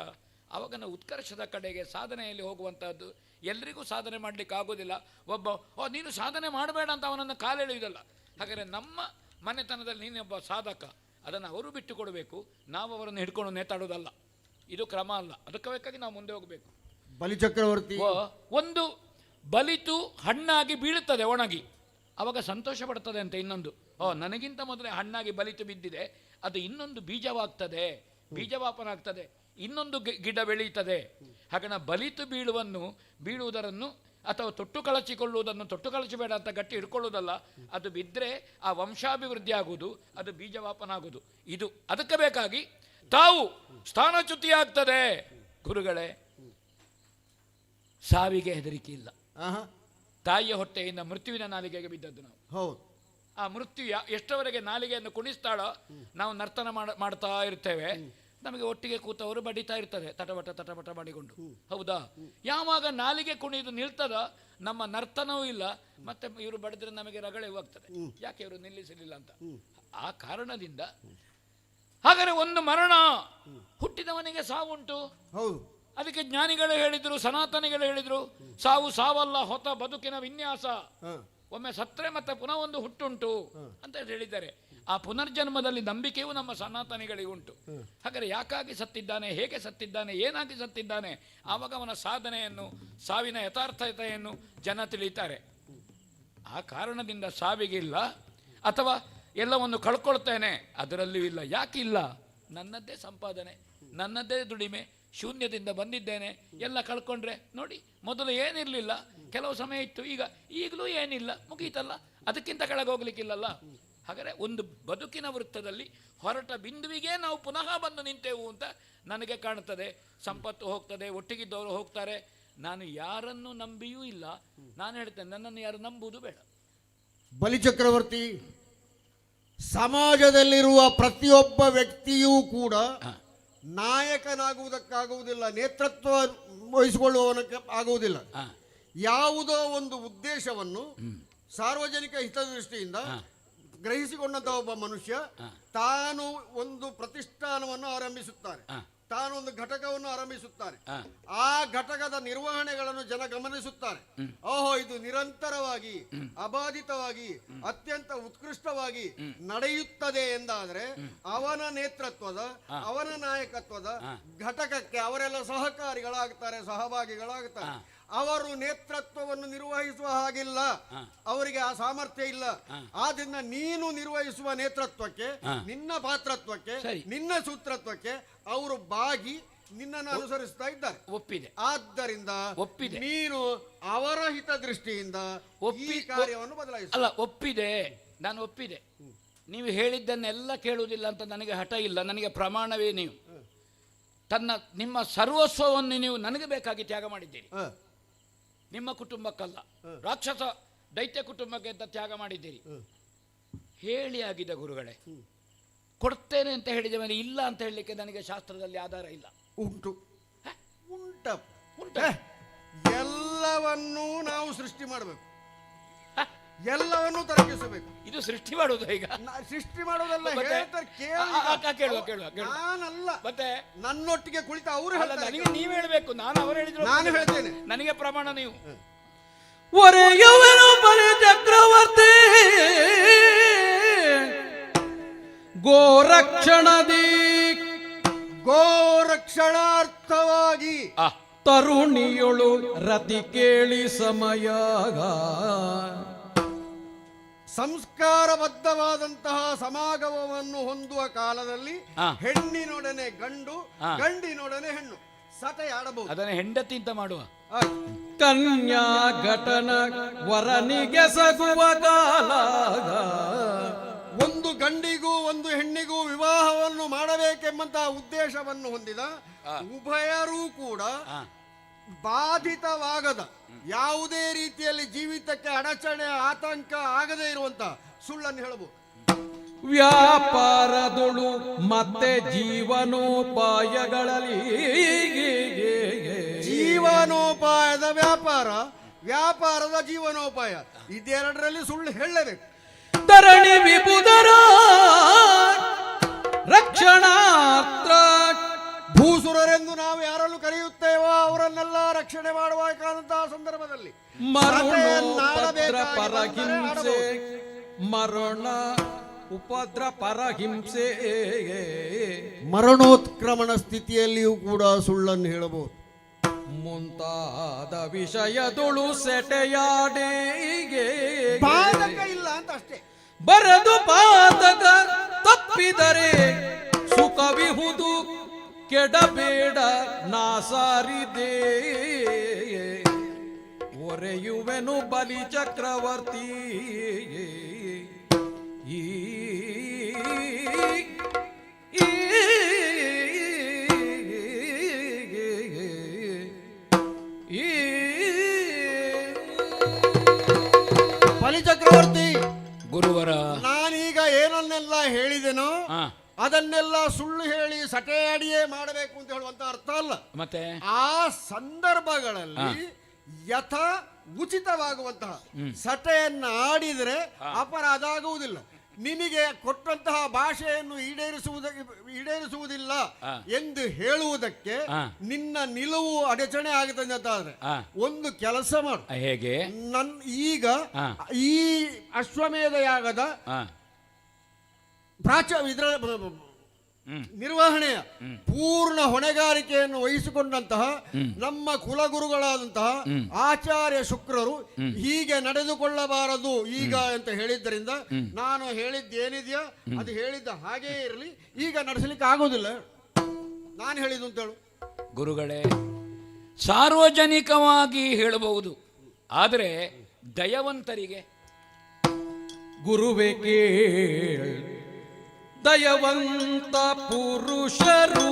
ಆವಾಗ ನಾವು ಉತ್ಕರ್ಷದ ಕಡೆಗೆ ಸಾಧನೆಯಲ್ಲಿ ಹೋಗುವಂತಹದ್ದು. ಎಲ್ರಿಗೂ ಸಾಧನೆ ಮಾಡಲಿಕ್ಕೆ ಆಗೋದಿಲ್ಲ. ಒಬ್ಬ ನೀನು ಸಾಧನೆ ಮಾಡಬೇಡ ಅಂತ ಅವನನ್ನು ಕಾಲೆಳೆಯುವುದಲ್ಲ. ಹಾಗಾದರೆ ನಮ್ಮ ಮನೆತನದಲ್ಲಿ ನೀನೊಬ್ಬ ಸಾಧಕ, ಅದನ್ನು ಅವರು ಬಿಟ್ಟು ಕೊಡಬೇಕು, ನಾವು ಅವರನ್ನು ಹಿಡ್ಕೊಂಡು ನೇತಾಡೋದಲ್ಲ. ಇದು ಕ್ರಮ ಅಲ್ಲ. ಅದಕ್ಕೆ ಬೇಕಾಗಿ ನಾವು ಮುಂದೆ ಹೋಗಬೇಕು. ಬಲಿಚಕ್ರವರ್ತಿ ಒಂದು ಬಲಿತು ಹಣ್ಣಾಗಿ ಬೀಳುತ್ತದೆ ಒಣಗಿ, ಅವಾಗ ಸಂತೋಷ ಪಡ್ತದೆ ಅಂತ. ಇನ್ನೊಂದು ನನಗಿಂತ ಮೊದಲೇ ಹಣ್ಣಾಗಿ ಬಲಿತು ಬಿದ್ದಿದೆ, ಅದು ಇನ್ನೊಂದು ಬೀಜವಾಗ್ತದೆ, ಬೀಜವಾಪನಾಗ್ತದೆ, ಇನ್ನೊಂದು ಗಿಡ ಬೆಳೆಯುತ್ತದೆ. ಹಾಗೆ ಬಲಿತು ಬೀಳುವುದರನ್ನು ಅಥವಾ ತೊಟ್ಟು ಕಳಚಿಕೊಳ್ಳುವುದನ್ನು ತೊಟ್ಟು ಕಳಚಬೇಡ ಅಂತ ಗಟ್ಟಿ ಹಿಡ್ಕೊಳ್ಳುವುದಲ್ಲ. ಅದು ಬಿದ್ದರೆ ಆ ವಂಶಾಭಿವೃದ್ಧಿ ಆಗುವುದು, ಅದು ಬೀಜವಾಪನ ಆಗುವುದು. ಇದು ಅದಕ್ಕೆ ಬೇಕಾಗಿ ತಾವು ಸ್ಥಾನಚ್ಯುತಿ ಆಗ್ತದೆ. ಗುರುಗಳೇ, ಸಾವಿಗೆ ಹೆದರಿಕೆ ಇಲ್ಲ. ತಾಯಿಯ ಹೊಟ್ಟೆಯಿಂದ ಮೃತ್ಯುವಿನ ನಾಲಿಗೆಗೆ ಬಿದ್ದದ್ದು ನಾವು. ಆ ಮೃತ್ಯು ಎಷ್ಟರವರೆಗೆ ನಾಲಿಗೆಯನ್ನು ಕುಣಿಸ್ತಾಳೋ ನಾವು ನರ್ತನ ಮಾಡ್ತಾ ಇರ್ತೇವೆ. ನಮಗೆ ಒಟ್ಟಿಗೆ ಕೂತವರು ಬಡಿತಾ ಇರ್ತಾರೆ, ತಟಪಟ ತಟಪಟ ಮಾಡಿಕೊಂಡು. ಹೌದಾ? ಯಾವಾಗ ನಾಲಿಗೆ ಕುಣಿದು ನಿಲ್ತದ, ನಮ್ಮ ನರ್ತನವೂ ಇಲ್ಲ, ಮತ್ತೆ ಇವರು ಬಡಿದ್ರೆ ನಮಗೆ ರಗಳೆ ಹೋಗ್ತದೆ, ಯಾಕೆ ಇವರು ನಿಲ್ಲಿಸಲಿಲ್ಲ ಅಂತ. ಆ ಕಾರಣದಿಂದ ಹಾಗಾದರೆ ಒಂದು ಮರಣ, ಹುಟ್ಟಿದವನಿಗೆ ಸಾವುಂಟು. ಅದಕ್ಕೆ ಜ್ಞಾನಿಗಳು ಹೇಳಿದ್ರು, ಸನಾತನಿಗಳು ಹೇಳಿದ್ರು, ಸಾವು ಸಾವಲ್ಲ ಹೊತ್ತ ಬದುಕಿನ ವಿನ್ಯಾಸ, ಒಮ್ಮೆ ಸತ್ರೆ ಮತ್ತೆ ಪುನಃ ಒಂದು ಹುಟ್ಟುಂಟು ಅಂತ ಹೇಳಿದ್ದಾರೆ. ಆ ಪುನರ್ಜನ್ಮದಲ್ಲಿ ನಂಬಿಕೆಯೂ ನಮ್ಮ ಸನಾತನಿಗಳಿಗೆ ಉಂಟು. ಹಾಗಾದರೆ ಯಾಕಾಗಿ ಸತ್ತಿದ್ದಾನೆ, ಹೇಗೆ ಸತ್ತಿದ್ದಾನೆ, ಏನಾಗಿ ಸತ್ತಿದ್ದಾನೆ, ಆವಾಗ ಅವನ ಸಾಧನೆಯನ್ನು, ಸಾವಿನ ಯಥಾರ್ಥತೆಯನ್ನು ಜನ ತಿಳಿತಾರೆ. ಆ ಕಾರಣದಿಂದ ಸಾವಿಗಿಲ್ಲ, ಅಥವಾ ಎಲ್ಲವನ್ನು ಕಳ್ಕೊಳ್ತೇನೆ ಅದರಲ್ಲಿಯೂ ಇಲ್ಲ. ಯಾಕಿಲ್ಲ? ನನ್ನದ್ದೇ ಸಂಪಾದನೆ, ನನ್ನದ್ದೇ ದುಡಿಮೆ, ಶೂನ್ಯದಿಂದ ಬಂದಿದ್ದೇನೆ, ಎಲ್ಲ ಕಳ್ಕೊಂಡ್ರೆ ನೋಡಿ. ಮೊದಲು ಏನಿರಲಿಲ್ಲ, ಕೆಲವು ಸಮಯ ಇತ್ತು, ಈಗಲೂ ಏನಿಲ್ಲ, ಮುಗೀತಲ್ಲ, ಅದಕ್ಕಿಂತ ಕೆಳಗೆ ಹೋಗ್ಲಿಕ್ಕಿಲ್ಲಲ್ಲ. ಹಾಗಾದರೆ ಒಂದು ಬದುಕಿನ ವೃತ್ತದಲ್ಲಿ ಹೊರಟ ಬಿಂದುವಿಗೆ ನಾವು ಪುನಃ ಬಂದು ನಿಂತೆವು ಅಂತ ನನಗೆ ಕಾಣುತ್ತದೆ. ಸಂಪತ್ತು ಹೋಗ್ತದೆ, ಒಟ್ಟಿಗಿದ್ದವರು ಹೋಗ್ತಾರೆ, ನಾನು ಯಾರನ್ನು ನಂಬಿಯೂ ಇಲ್ಲ. ನಾನು ಹೇಳ್ತೇನೆ, ನನ್ನನ್ನು ಯಾರು ನಂಬುವುದು ಬೇಡ. ಬಲಿಚಕ್ರವರ್ತಿ, ಸಮಾಜದಲ್ಲಿರುವ ಪ್ರತಿಯೊಬ್ಬ ವ್ಯಕ್ತಿಯೂ ಕೂಡ ನಾಯಕನಾಗುವುದಕ್ಕಾಗುವುದಿಲ್ಲ, ನೇತೃತ್ವ ವಹಿಸಿಕೊಳ್ಳುವವನಕ್ಕೆ ಆಗುವುದಿಲ್ಲ. ಯಾವುದೋ ಒಂದು ಉದ್ದೇಶವನ್ನು ಸಾರ್ವಜನಿಕ ಹಿತದೃಷ್ಟಿಯಿಂದ ಗ್ರಹಿಸಿಕೊಂಡಂತ ಒಬ್ಬ ಮನುಷ್ಯ ತಾನು ಒಂದು ಪ್ರತಿಷ್ಠಾನವನ್ನು ಆರಂಭಿಸುತ್ತಾನೆ, ತಾನು ಒಂದು ಘಟಕವನ್ನು ಆರಂಭಿಸುತ್ತಾನೆ. ಆ ಘಟಕದ ನಿರ್ವಹಣೆಗಳನ್ನು ಜನ ಗಮನಿಸುತ್ತಾರೆ. ಓಹೋ, ಇದು ನಿರಂತರವಾಗಿ ಅಬಾಧಿತವಾಗಿ ಅತ್ಯಂತ ಉತ್ಕೃಷ್ಟವಾಗಿ ನಡೆಯುತ್ತದೆ ಎಂದಾದರೆ ಅವನ ನೇತೃತ್ವದ, ಅವನ ನಾಯಕತ್ವದ ಘಟಕಕ್ಕೆ ಅವರೆಲ್ಲ ಸಹಕಾರಿಗಳಾಗ್ತಾರೆ, ಸಹಭಾಗಿಗಳಾಗ್ತಾರೆ. ಅವರು ನೇತೃತ್ವವನ್ನು ನಿರ್ವಹಿಸುವ ಹಾಗಿಲ್ಲ, ಅವರಿಗೆ ಆ ಸಾಮರ್ಥ್ಯ ಇಲ್ಲ. ಆದ್ರಿಂದ ನೀನು ನಿರ್ವಹಿಸುವ ನೇತೃತ್ವಕ್ಕೆ, ನಿನ್ನ ಪಾತ್ರತ್ವಕ್ಕೆ, ನಿನ್ನ ಸೂತ್ರತ್ವಕ್ಕೆ ಅವರು ಬಾಗಿ ನಿನ್ನನ್ನು ಅನುಸರಿಸ್ತಾ ಇದ್ದಾರೆ. ಒಪ್ಪಿದೆ. ಆದ್ದರಿಂದ ಒಪ್ಪಿದೆ, ನೀನು ಅವರ ಹಿತದೃಷ್ಟಿಯಿಂದ ಈ ಕಾರ್ಯವನ್ನು ಬದಲಾಯಿಸ. ಅಲ್ಲ, ಒಪ್ಪಿದೆ, ನಾನು ಒಪ್ಪಿದೆ. ನೀವು ಹೇಳಿದ್ದನ್ನೆಲ್ಲ ಕೇಳುವುದಿಲ್ಲ ಅಂತ ನನಗೆ ಹಠ ಇಲ್ಲ. ನನಗೆ ಪ್ರಮಾಣವೇ ನೀವು ನಿಮ್ಮ ಸರ್ವಸ್ವವನ್ನು ನೀವು ನನಗೆ ಬೇಕಾಗಿ ತ್ಯಾಗ ಮಾಡಿದ್ದೀರಿ. ನಿಮ್ಮ ಕುಟುಂಬಕ್ಕಲ್ಲ, ರಾಕ್ಷಸ ದೈತ್ಯ ಕುಟುಂಬಕ್ಕೆ ಅಂತ ತ್ಯಾಗ ಮಾಡಿದ್ದೀರಿ. ಹೇಳಿ ಆಗಿದೆ ಗುರುಗಳೇ. ಕೊಡ್ತೇನೆ ಅಂತ ಹೇಳಿದ ಮೇಲೆ ಇಲ್ಲ ಅಂತ ಹೇಳಲಿಕ್ಕೆ ನನಗೆ ಶಾಸ್ತ್ರದಲ್ಲಿ ಆಧಾರ ಇಲ್ಲ. ಉಂಟು, ಉಂಟ ಎಲ್ಲವನ್ನೂ ನಾವು ಸೃಷ್ಟಿ ಮಾಡಬೇಕು, ಎಲ್ಲವನ್ನೂ ತರಕಿಸಬೇಕು. ಇದು ಸೃಷ್ಟಿ ಮಾಡುವುದು ಈಗ? ಸೃಷ್ಟಿ ಮಾಡೋದಲ್ಲ, ನಾನಲ್ಲ, ಮತ್ತೆ ನನ್ನೊಟ್ಟಿಗೆ ಕುಳಿತ ಅವರು ನನಗೆ ನೀವು ಹೇಳಬೇಕು, ನಾನು ಅವರು ಹೇಳಿದ್ರು ನಾನು ಹೇಳ್ತೇನೆ. ನನಗೆ ಪ್ರಮಾಣ ನೀವು. ಒರೆಯುವೆನು ಬಲಿ ಚಕ್ರವರ್ತಿ ಗೋರಕ್ಷಣದಿ, ಗೋರಕ್ಷಣಾರ್ಥವಾಗಿ ತರುಣಿಯೊಳು ರತಿ ಕೇಳಿ ಸಮಯ. ಸಂಸ್ಕಾರಬದ್ಧವಾದಂತಹ ಸಮಾಗಮವನ್ನು ಹೊಂದುವ ಕಾಲದಲ್ಲಿ ಹೆಣ್ಣಿನೊಡನೆ ಗಂಡು, ಗಂಡಿನೊಡನೆ ಹೆಣ್ಣು ಸತೆಯಾಡಬಹುದು. ಅದನ್ನು ಹೆಂಡತಿ ಅಂತ ಮಾಡುವ. ಕನ್ಯಾ ಘಟನ ವರನಿಗೆ ಸಗುವ ಕಾಲ, ಒಂದು ಗಂಡಿಗೂ ಒಂದು ಹೆಣ್ಣಿಗೂ ವಿವಾಹವನ್ನು ಮಾಡಬೇಕೆಂಬಂತಹ ಉದ್ದೇಶವನ್ನು ಹೊಂದಿದ ಉಭಯರೂ ಕೂಡ ಬಾಧಿತವಾಗದ, ಯಾವುದೇ ರೀತಿಯಲ್ಲಿ ಜೀವಿತಕ್ಕೆ ಅಡಚಣೆ ಆತಂಕ ಆಗದೇ ಇರುವಂತಹ ಸುಳ್ಳನ್ನು ಹೇಳಬಹುದು. ವ್ಯಾಪಾರದೊಳು ಮತ್ತೆ ಜೀವನೋಪಾಯಗಳಲ್ಲಿ, ಜೀವನೋಪಾಯದ ವ್ಯಾಪಾರ, ವ್ಯಾಪಾರದ ಜೀವನೋಪಾಯ, ಇದೆರಡರಲ್ಲಿ ಸುಳ್ಳು ಹೇಳಲೇಬೇಕು. ಧರಣಿ ವಿಬುಧರ ರಕ್ಷಣಾರ್ಥ, ಭೂಸುರರೆಂದು ನಾವು ಯಾರನ್ನು ಕರೆಯುತ್ತೇವೋ ಅವರನ್ನೆಲ್ಲ ರಕ್ಷಣೆ ಮಾಡಬೇಕಾದಂತಹ ಸಂದರ್ಭದಲ್ಲಿ ಪರಹಿಂಸೆ, ಮರಣ ಉಪದ್ರ ಪರಹಿಂಸೆ, ಮರಣೋತ್ಕ್ರಮಣ ಸ್ಥಿತಿಯಲ್ಲಿಯೂ ಕೂಡ ಸುಳ್ಳನ್ನು ಹೇಳಬಹುದು. ಮುಂತಾದ ವಿಷಯದೊಳು ಸೆಟೆಯಾಡಿಗೆ ಪಾತಕ ಇಲ್ಲ ಅಂತ ಅಷ್ಟೇ. ಬರದು ಪಾತಕ ತಪ್ಪಿದರೆ ಸುಖವಿಹುದು, ಕೆಡಬೇಡ ನಾಸಾರಿದೆ. ಒರೆಯುವೆನು ಬಲಿ ಚಕ್ರವರ್ತಿ ಈ ಬಲಿಚಕ್ರವರ್ತಿ ಗುರುವರ, ನಾನೀಗ ಏನನ್ನೆಲ್ಲ ಹೇಳಿದೆನೋ ಅದನ್ನೆಲ್ಲ ಸುಳ್ಳು ಹೇಳಿ ಸಟೆಯಾಡಿಯೇ ಮಾಡಬೇಕು ಅಂತ ಹೇಳುವಂತ ಅರ್ಥ ಅಲ್ಲ. ಮತ್ತೆ ಆ ಸಂದರ್ಭಗಳಲ್ಲಿ ಯಥಾ ಉಚಿತವಾಗುವಂತಹ ಸಟೆಯನ್ನ ಆಡಿದರೆ ಅಪರಾಧ ಆಗುವುದಿಲ್ಲ. ನಿನಗೆ ಕೊಟ್ಟಂತಹ ಭಾಷೆಯನ್ನು ಈಡೇರಿಸುವುದಿಲ್ಲ ಎಂದು ಹೇಳುವುದಕ್ಕೆ ನಿನ್ನ ನಿಲುವು ಅಡಚಣೆ ಆಗುತ್ತದೆ ಅಂತಾದ್ರೆ ಒಂದು ಕೆಲಸ ಮಾಡು. ಹೇಗೆ? ಈಗ ಈ ಅಶ್ವಮೇಧ ಯಾಗದ ನಿರ್ವಹಣೆಯ ಪೂರ್ಣ ಹೊಣೆಗಾರಿಕೆಯನ್ನು ವಹಿಸಿಕೊಂಡಂತಹ ನಮ್ಮ ಕುಲಗುರುಗಳಾದಂತಹ ಆಚಾರ್ಯ ಶುಕ್ರರು ಹೀಗೆ ನಡೆದುಕೊಳ್ಳಬಾರದು ಈಗ ಅಂತ ಹೇಳಿದ್ದರಿಂದ ನಾನು ಹೇಳಿದ್ದೇನಿದೆಯಾ ಅದು ಹೇಳಿದ್ದ ಹಾಗೇ ಇರಲಿ, ಈಗ ನಡೆಸಲಿಕ್ಕೆ ಆಗೋದಿಲ್ಲ. ನಾನು ಹೇಳಿದ್ದು ಅಂತ ಹೇಳು. ಗುರುಗಳೇ, ಸಾರ್ವಜನಿಕವಾಗಿ ಹೇಳಬಹುದು, ಆದರೆ ದಯವಂತರಿಗೆ ಗುರುವೇ ಕೇಳ್ ದಯವಂತ ಪುರುಷರು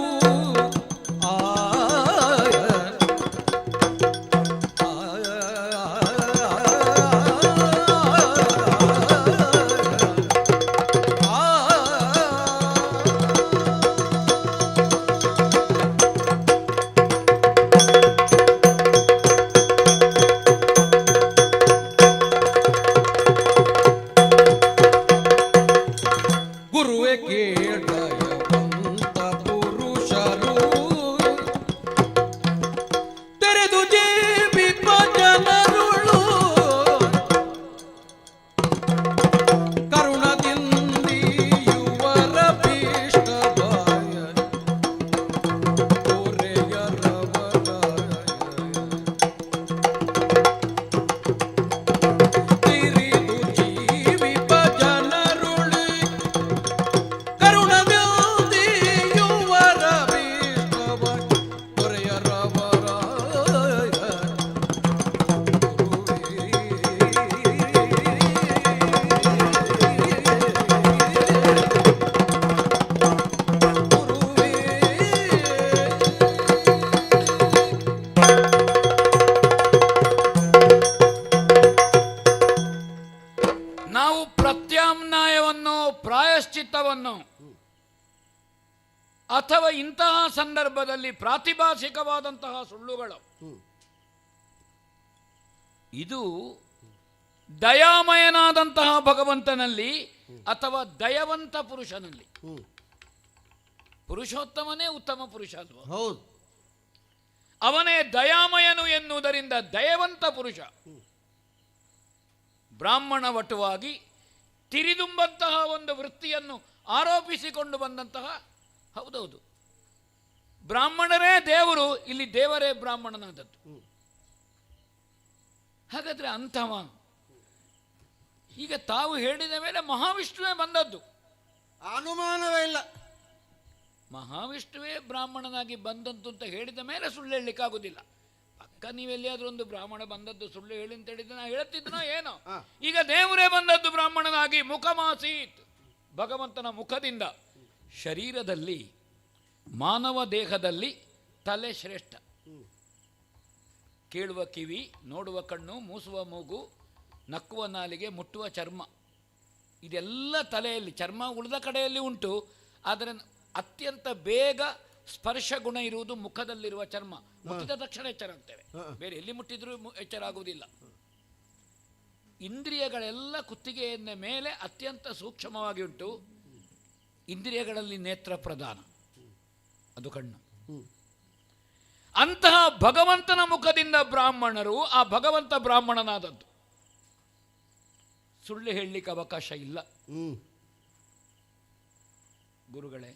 ಗುರುವೇ ಕೇಳ ದಯವಂತ ಪುರುಷರು ತೆರೆದು ಜೀವಿಪ ಜನರುಳು ಕರುಣದಿಂದಿ ಯುವರ ಭೀಷ್ಟ ಭಯ ತಿರಿದು ಜೀವಿಪ ಜನರುಳು ಕರುಣವ್ಯಾಧಿ ಯುವರ ಭೀಷ್ಟವ ದೊರೆಯರವರ ನಾವು ಪ್ರತ್ಯಾಮ್ನಾಯವನ್ನು, ಪ್ರಾಯಶ್ಚಿತ್ತವನ್ನು ಅಥವಾ ಇಂತಹ ಸಂದರ್ಭದಲ್ಲಿ ಪ್ರಾತಿಭಾಸಿಕವಾದಂತಹ ಸುಳ್ಳುಗಳು, ಇದು ದಯಾಮಯನಾದಂತಹ ಭಗವಂತನಲ್ಲಿ ಅಥವಾ ದಯವಂತ ಪುರುಷನಲ್ಲಿ, ಪುರುಷೋತ್ತಮನೇ ಉತ್ತಮ ಪುರುಷ ಅಲ್ವಾ? ಹೌದು, ಅವನೇ ದಯಾಮಯನು ಎನ್ನುವುದರಿಂದ ದಯವಂತ ಪುರುಷ. ಬ್ರಾಹ್ಮಣ ವಟುವಾಗಿ ತಿರಿದುಂಬಂತಹ ಒಂದು ವೃತ್ತಿಯನ್ನು ಆರೋಪಿಸಿಕೊಂಡು ಬಂದಂತಹ, ಹೌದೌದು, ಬ್ರಾಹ್ಮಣರೇ ದೇವರು, ಇಲ್ಲಿ ದೇವರೇ ಬ್ರಾಹ್ಮಣನಾದದ್ದು. ಹಾಗಾದ್ರೆ ಅಂಥವ ಈಗ ತಾವು ಹೇಳಿದ ಮೇಲೆ ಮಹಾವಿಷ್ಣುವೇ ಬಂದದ್ದು, ಅನುಮಾನವೇ ಇಲ್ಲ. ಮಹಾವಿಷ್ಣುವೇ ಬ್ರಾಹ್ಮಣನಾಗಿ ಬಂದದ್ದು ಅಂತ ಹೇಳಿದ ಮೇಲೆ ಸುಳ್ಳು ಹೇಳಲಿಕ್ಕಾಗುವುದಿಲ್ಲ. ಪಕ್ಕ ನೀವೆಲ್ಲಿಯಾದ್ರೂ ಒಂದು ಬ್ರಾಹ್ಮಣ ಬಂದದ್ದು ಸುಳ್ಳು ಹೇಳಿ ಅಂತ ಹೇಳಿದ್ರೆ ನಾ ಹೇಳ್ತಿದ್ನೋ ಏನೋ. ಈಗ ದೇವರೇ ಬಂದದ್ದು ಬ್ರಾಹ್ಮಣನಾಗಿ, ಮುಖಮಾಸೀತ್, ಭಗವಂತನ ಮುಖದಿಂದ. ಶರೀರದಲ್ಲಿ, ಮಾನವ ದೇಹದಲ್ಲಿ ತಲೆ ಶ್ರೇಷ್ಠ. ಕೇಳುವ ಕಿವಿ, ನೋಡುವ ಕಣ್ಣು, ಮೂಸುವ ಮೂಗು, ನಕ್ಕುವ ನಾಲಿಗೆ, ಮುಟ್ಟುವ ಚರ್ಮ, ಇದೆಲ್ಲ ತಲೆಯಲ್ಲಿ. ಚರ್ಮ ಉಳಿದ ಕಡೆಯಲ್ಲಿ ಉಂಟು, ಆದರೆ ಅತ್ಯಂತ ಬೇಗ ಸ್ಪರ್ಶ ಗುಣ ಇರುವುದು ಮುಖದಲ್ಲಿರುವ ಚರ್ಮ. ಮುಟ್ಟಿದ ತಕ್ಷಣ ಎಚ್ಚರ ಅಂತೇವೆ, ಬೇರೆ ಎಲ್ಲಿ ಮುಟ್ಟಿದ್ರೂ ಎಚ್ಚರ ಆಗುವುದಿಲ್ಲ. ಇಂದ್ರಿಯಗಳೆಲ್ಲ ಕುತ್ತಿಗೆಯ ಮೇಲೆ ಅತ್ಯಂತ ಸೂಕ್ಷ್ಮವಾಗಿ ಉಂಟು. ಇಂದ್ರಿಯಗಳಲ್ಲಿ ನೇತ್ರ ಪ್ರಧಾನ, ಅದು ಕಣ್ಣು. ಅಂತಹ ಭಗವಂತನ ಮುಖದಿಂದ ಬ್ರಾಹ್ಮಣರು, ಆ ಭಗವಂತ ಬ್ರಾಹ್ಮಣನಾದದ್ದು. ಸುಳ್ಳು ಹೇಳಲಿಕ್ಕೆ ಅವಕಾಶ ಇಲ್ಲ. ಗುರುಗಳೇ,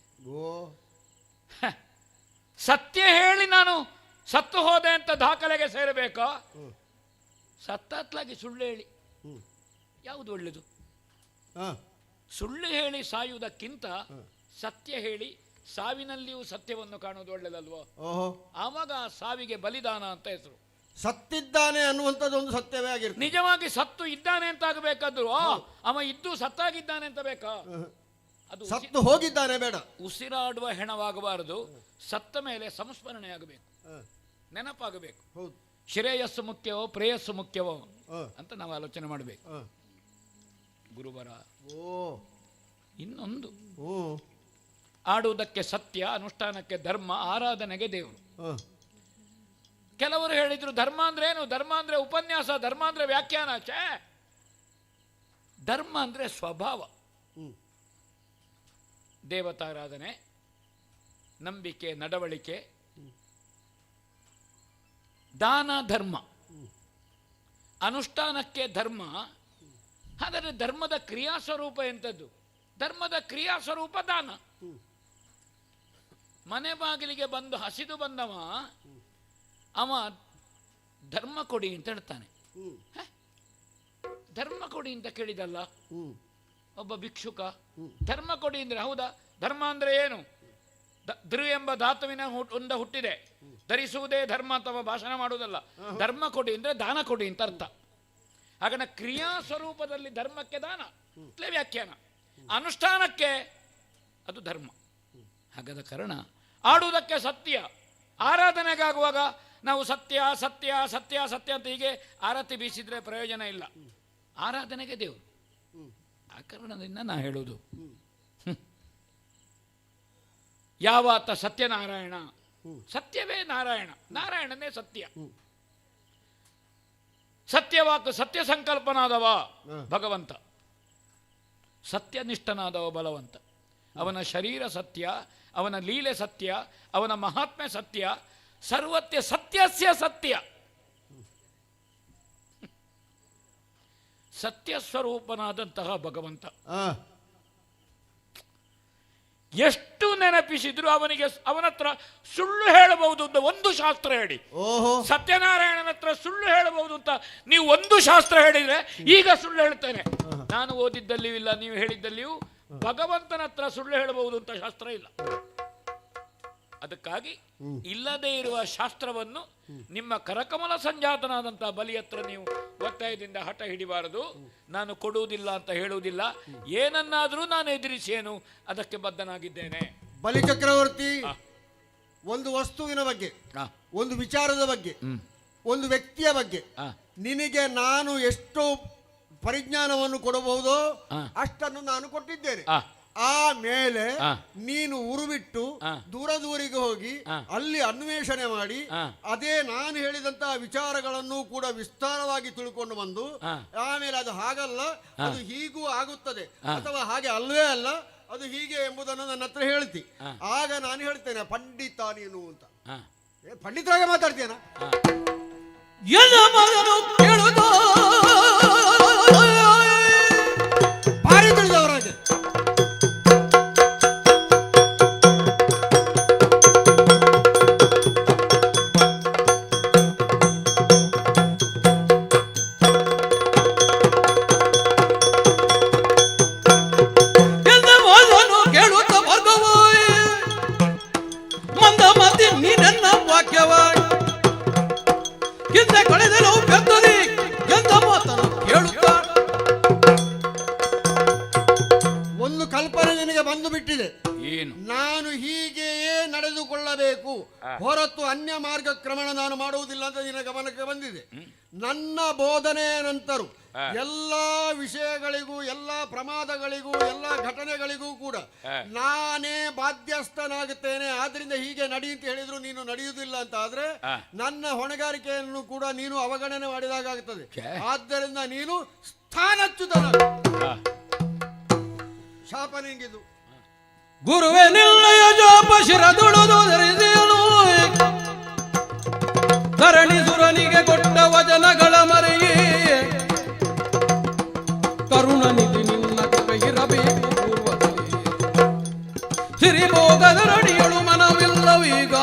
ಸತ್ಯ ಹೇಳಿ ನಾನು ಸತ್ತು ಹೋದೆ ಅಂತ ದಾಖಲೆಗೆ ಸೇರಬೇಕಾ? ಸತ್ತಾತ್ಲಾಗಿ ಸುಳ್ಳು ಹೇಳಿ ಯಾವುದು ಒಳ್ಳೆಯದು? ಸುಳ್ಳು ಹೇಳಿ ಸಾಯುವುದಕ್ಕಿಂತ ಸತ್ಯ ಹೇಳಿ ಸಾವಿನಲ್ಲಿಯೂ ಸತ್ಯವನ್ನು ಕಾಣುವುದು ಒಳ್ಳೆಯದಲ್ವೋ? ಆವಾಗ ಆ ಸಾವಿಗೆ ಬಲಿದಾನ ಅಂತ ಹೆಸರು. ಸತ್ತಿದ್ದಾನೆ ಅನ್ನುವಂಥದ್ದು ಒಂದು ಸತ್ಯವೇ ಆಗಿರ್ತದೆ. ನಿಜವಾಗಿ ಸತ್ತು ಇದ್ದಾನೆ ಅಂತ ಆಗಬೇಕಾದ್ರು ಅವ ಇದ್ದು ಸತ್ತಾಗಿದ್ದಾನೆ ಅಂತ ಬೇಕಾ? ಅದು ಸತ್ತು ಹೋಗಿದ್ದಾನೆ ಬೇಡ. ಉಸಿರಾಡುವ ಹೆಣವಾಗಬಾರದು. ಸತ್ತ ಮೇಲೆ ಸಂಸ್ಮರಣೆ ಆಗಬೇಕು, ನೆನಪಾಗಬೇಕು. ಶ್ರೇಯಸ್ಸು ಮುಖ್ಯವೋ ಪ್ರೇಯಸ್ಸು ಮುಖ್ಯವೋ ಅಂತ ನಾವು ಆಲೋಚನೆ ಮಾಡಬೇಕು. ಗುರುವರ ಇನ್ನೊಂದು, ಆಡುವುದಕ್ಕೆ ಸತ್ಯ, ಅನುಷ್ಠಾನಕ್ಕೆ ಧರ್ಮ, ಆರಾಧನೆಗೆ ದೇವರು. ಕೆಲವರು ಹೇಳಿದ್ರು ಧರ್ಮ ಅಂದ್ರೆ ಏನು? ಧರ್ಮ ಅಂದ್ರೆ ಉಪನ್ಯಾಸ, ಧರ್ಮ ಅಂದ್ರೆ ವ್ಯಾಖ್ಯಾನ. ಛೇ, ಧರ್ಮ ಅಂದ್ರೆ ಸ್ವಭಾವ. ದೇವತಾರಾಧನೆ, ನಂಬಿಕೆ, ನಡವಳಿಕೆ, ದಾನ ಧರ್ಮ. ಅನುಷ್ಠಾನಕ್ಕೆ ಧರ್ಮ. ಹಾಗಾದರೆ ಧರ್ಮದ ಕ್ರಿಯಾಸ್ವರೂಪ ಎಂಥದ್ದು? ಧರ್ಮದ ಕ್ರಿಯಾಸ್ವರೂಪ ದಾನ. ಮನೆ ಬಾಗಿಲಿಗೆ ಬಂದು ಹಸಿದು ಬಂದವ ಅವ ಧರ್ಮ ಕೊಡಿ ಅಂತ ಹೇಳ್ತಾನೆ. ಧರ್ಮ ಕೊಡಿ ಅಂತ ಕೇಳಿದಲ್ಲ ಒಬ್ಬ ಭಿಕ್ಷುಕ. ಧರ್ಮ ಕೊಡಿ ಅಂದರೆ ಹೌದಾ? ಧರ್ಮ ಅಂದರೆ ಏನು? ಧೃ ಎಂಬ ಧಾತುವಿನ ಹುಟ್ಟಿದೆ. ಧರಿಸುವುದೇ ಧರ್ಮ ಅಥವಾ ಭಾಷಣ ಮಾಡುವುದಲ್ಲ. ಧರ್ಮ ಕೊಡಿ ಅಂದರೆ ದಾನ ಕೊಡಿ ಅಂತ ಅರ್ಥ. ಹಾಗನ ಕ್ರಿಯಾ ಸ್ವರೂಪದಲ್ಲಿ ಧರ್ಮಕ್ಕೆ ದಾನ ಇಲ್ಲೇ ವ್ಯಾಖ್ಯಾನ, ಅನುಷ್ಠಾನಕ್ಕೆ ಅದು ಧರ್ಮ. ಹಾಗಾದ ಕಾರಣ ಆಡುವುದಕ್ಕೆ ಸತ್ಯ, ಆರಾಧನೆಗಾಗುವಾಗ ನಾವು ಸತ್ಯ ಸತ್ಯ ಸತ್ಯ ಸತ್ಯ ಅಂತ ಹೀಗೆ ಆರತಿ ಬೀಸಿದ್ರೆ ಪ್ರಯೋಜನ ಇಲ್ಲ. ಆರಾಧನೆಗೆ ದೇವರು. ಆ ಕಾರಣದಿಂದ ನಾ ಹೇಳುವುದು, ಯಾವಾತ ಸತ್ಯನಾರಾಯಣ, ಸತ್ಯವೇ ನಾರಾಯಣ, ನಾರಾಯಣನೇ ಸತ್ಯ. ಸತ್ಯವಾಕ್ ಸತ್ಯ ಸಂಕಲ್ಪನಾದವ ಭಗವಂತ, ಸತ್ಯನಿಷ್ಠನಾದವ ಬಲವಂತ. ಅವನ ಶರೀರ ಸತ್ಯ, ಅವನ ಲೀಲೆ ಸತ್ಯ, ಅವನ ಮಹಾತ್ಮೆ ಸತ್ಯ, ಸರ್ವತ್ಯ ಸತ್ಯಸ್ಯ ಸತ್ಯ. ಸತ್ಯ ಸ್ವರೂಪನಾದಂತಹ ಭಗವಂತ ಎಷ್ಟು ನೆನಪಿಸಿದ್ರು ಅವನ ಹತ್ರ ಸುಳ್ಳು ಹೇಳಬಹುದು ಅಂತ ಒಂದು ಶಾಸ್ತ್ರ ಹೇಳಿ. ಸತ್ಯನಾರಾಯಣನ ಹತ್ರ ಸುಳ್ಳು ಹೇಳಬಹುದು ಅಂತ ನೀವು ಒಂದು ಶಾಸ್ತ್ರ ಹೇಳಿದ್ರೆ ಈಗ ಸುಳ್ಳು ಹೇಳ್ತೇನೆ. ನಾನು ಓದಿದ್ದಲ್ಲಿಯೂ ಇಲ್ಲ, ನೀವು ಹೇಳಿದ್ದಲ್ಲಿಯೂ ಭಗವಂತನ ಹತ್ರ ಸುಳ್ಳು ಹೇಳಬಹುದು ಅಂತ ಶಾಸ್ತ್ರ ಇಲ್ಲ. ಅದಕ್ಕಾಗಿ ಇಲ್ಲದೇ ಇರುವ ಶಾಸ್ತ್ರವನ್ನು ನಿಮ್ಮ ಕರಕಮಲ ಸಂಜಾತನಾದಂತಹ ಬಲಿ ಹತ್ರ ನೀವು ಒತ್ತಾಯದಿಂದ ಹಠ ಹಿಡಿಬಾರದು. ನಾನು ಕೊಡುವುದಿಲ್ಲ ಅಂತ ಹೇಳುವುದಿಲ್ಲ. ಏನನ್ನಾದರೂ ನಾನು ಎದುರಿಸೇನು ಅದಕ್ಕೆ ಬದ್ಧನಾಗಿದ್ದೇನೆ. ಬಲಿ ಚಕ್ರವರ್ತಿ, ಒಂದು ವಸ್ತುವಿನ ಬಗ್ಗೆ, ಒಂದು ವಿಚಾರದ ಬಗ್ಗೆ, ಒಂದು ವ್ಯಕ್ತಿಯ ಬಗ್ಗೆ ನಿನಗೆ ನಾನು ಎಷ್ಟು ಪರಿಜ್ಞಾನವನ್ನು ಕೊಡಬಹುದೋ ಅಷ್ಟನ್ನು ನಾನು ಕೊಟ್ಟಿದ್ದೇನೆ. ಆಮೇಲೆ ನೀನು ಉರುಬಿಟ್ಟು ದೂರದೂರಿಗೆ ಹೋಗಿ ಅಲ್ಲಿ ಅನ್ವೇಷಣೆ ಮಾಡಿ ಅದೇ ನಾನು ಹೇಳಿದಂತಹ ವಿಚಾರಗಳನ್ನು ಕೂಡ ವಿಸ್ತಾರವಾಗಿ ತಿಳ್ಕೊಂಡು ಬಂದು ಆಮೇಲೆ ಅದು ಹಾಗಲ್ಲ, ಅದು ಹೀಗೂ ಆಗುತ್ತದೆ ಅಥವಾ ಹಾಗೆ ಅಲ್ವೇ ಅಲ್ಲ, ಅದು ಹೀಗೆ ಎಂಬುದನ್ನು ನನ್ನ ಹತ್ರ ಹೇಳ್ತಿ. ಆಗ ನಾನು ಹೇಳ್ತೇನೆ ಪಂಡಿತ ನೀನು ಅಂತ. ಪಂಡಿತರಾಗೆ ಮಾತಾಡ್ತೀಯನ? ಭಾರಿ ತಿಳಿದವರಾಗೆ. ಒಂದು ಕಲ್ಪನೆ ನಿನಗೆ ಬಂದು ಬಿಟ್ಟಿದೆ. ನಾನು ಹೀಗೆಯೇ ನಡೆದುಕೊಳ್ಳಬೇಕು ಹೊರತು ಅನ್ಯ ಮಾರ್ಗ ಕ್ರಮಣ ನಾನು ಮಾಡುವುದಿಲ್ಲ ಅಂತ ನಿನ್ನ ಗಮನಕ್ಕೆ ಬಂದಿದೆ. ನನ್ನ ಬೋಧನೆಯ ನಂತರ ಎಲ್ಲ ವಿಷಯಗಳಿಗೂ, ಎಲ್ಲ ಪ್ರಮಾದಗಳಿಗೂ, ಎಲ್ಲ ಘಟನೆಗಳಿಗೂ ಕೂಡ ನಾನೇ ಬಾಧ್ಯಸ್ಥನಾಗುತ್ತೇನೆ. ಆದ್ರಿಂದ ಹೀಗೆ ನಡಿ ಅಂತ ಹೇಳಿದ್ರು ನೀನು ನಡೆಯುವುದಿಲ್ಲ ಅಂತ ಆದ್ರೆ ನನ್ನ ಹೊಣೆಗಾರಿಕೆಯನ್ನು ಕೂಡ ನೀನು ಅವಗಣನೆ ಮಾಡಿದಾಗುತ್ತದೆ. ಆದ್ದರಿಂದ ನೀನು ಸ್ಥಾನಚ್ಯುತನ. ಶಾಪ ನಿಂಗಿದು. ಗುರುವೆ ನಿಲ್ಲಯ ಜೋಪ ಶಿರದುಳುದು ಧರಿಸಿಯಲು ಧರಣಿಸುರನಿಗೆ ಕೊಟ್ಟ ವಚನಗಳ ಮರೆಯೇ ಕರುಣನಿಧಿ ನಿನ್ನ ಕೃಪೆ ಇರಬೇಕು ಪೂರ್ವದಲ್ಲಿ. ಸಿರಿಭೋಗದ ರಡಿಯಳು ಮನವಿಲ್ಲವೀಗ.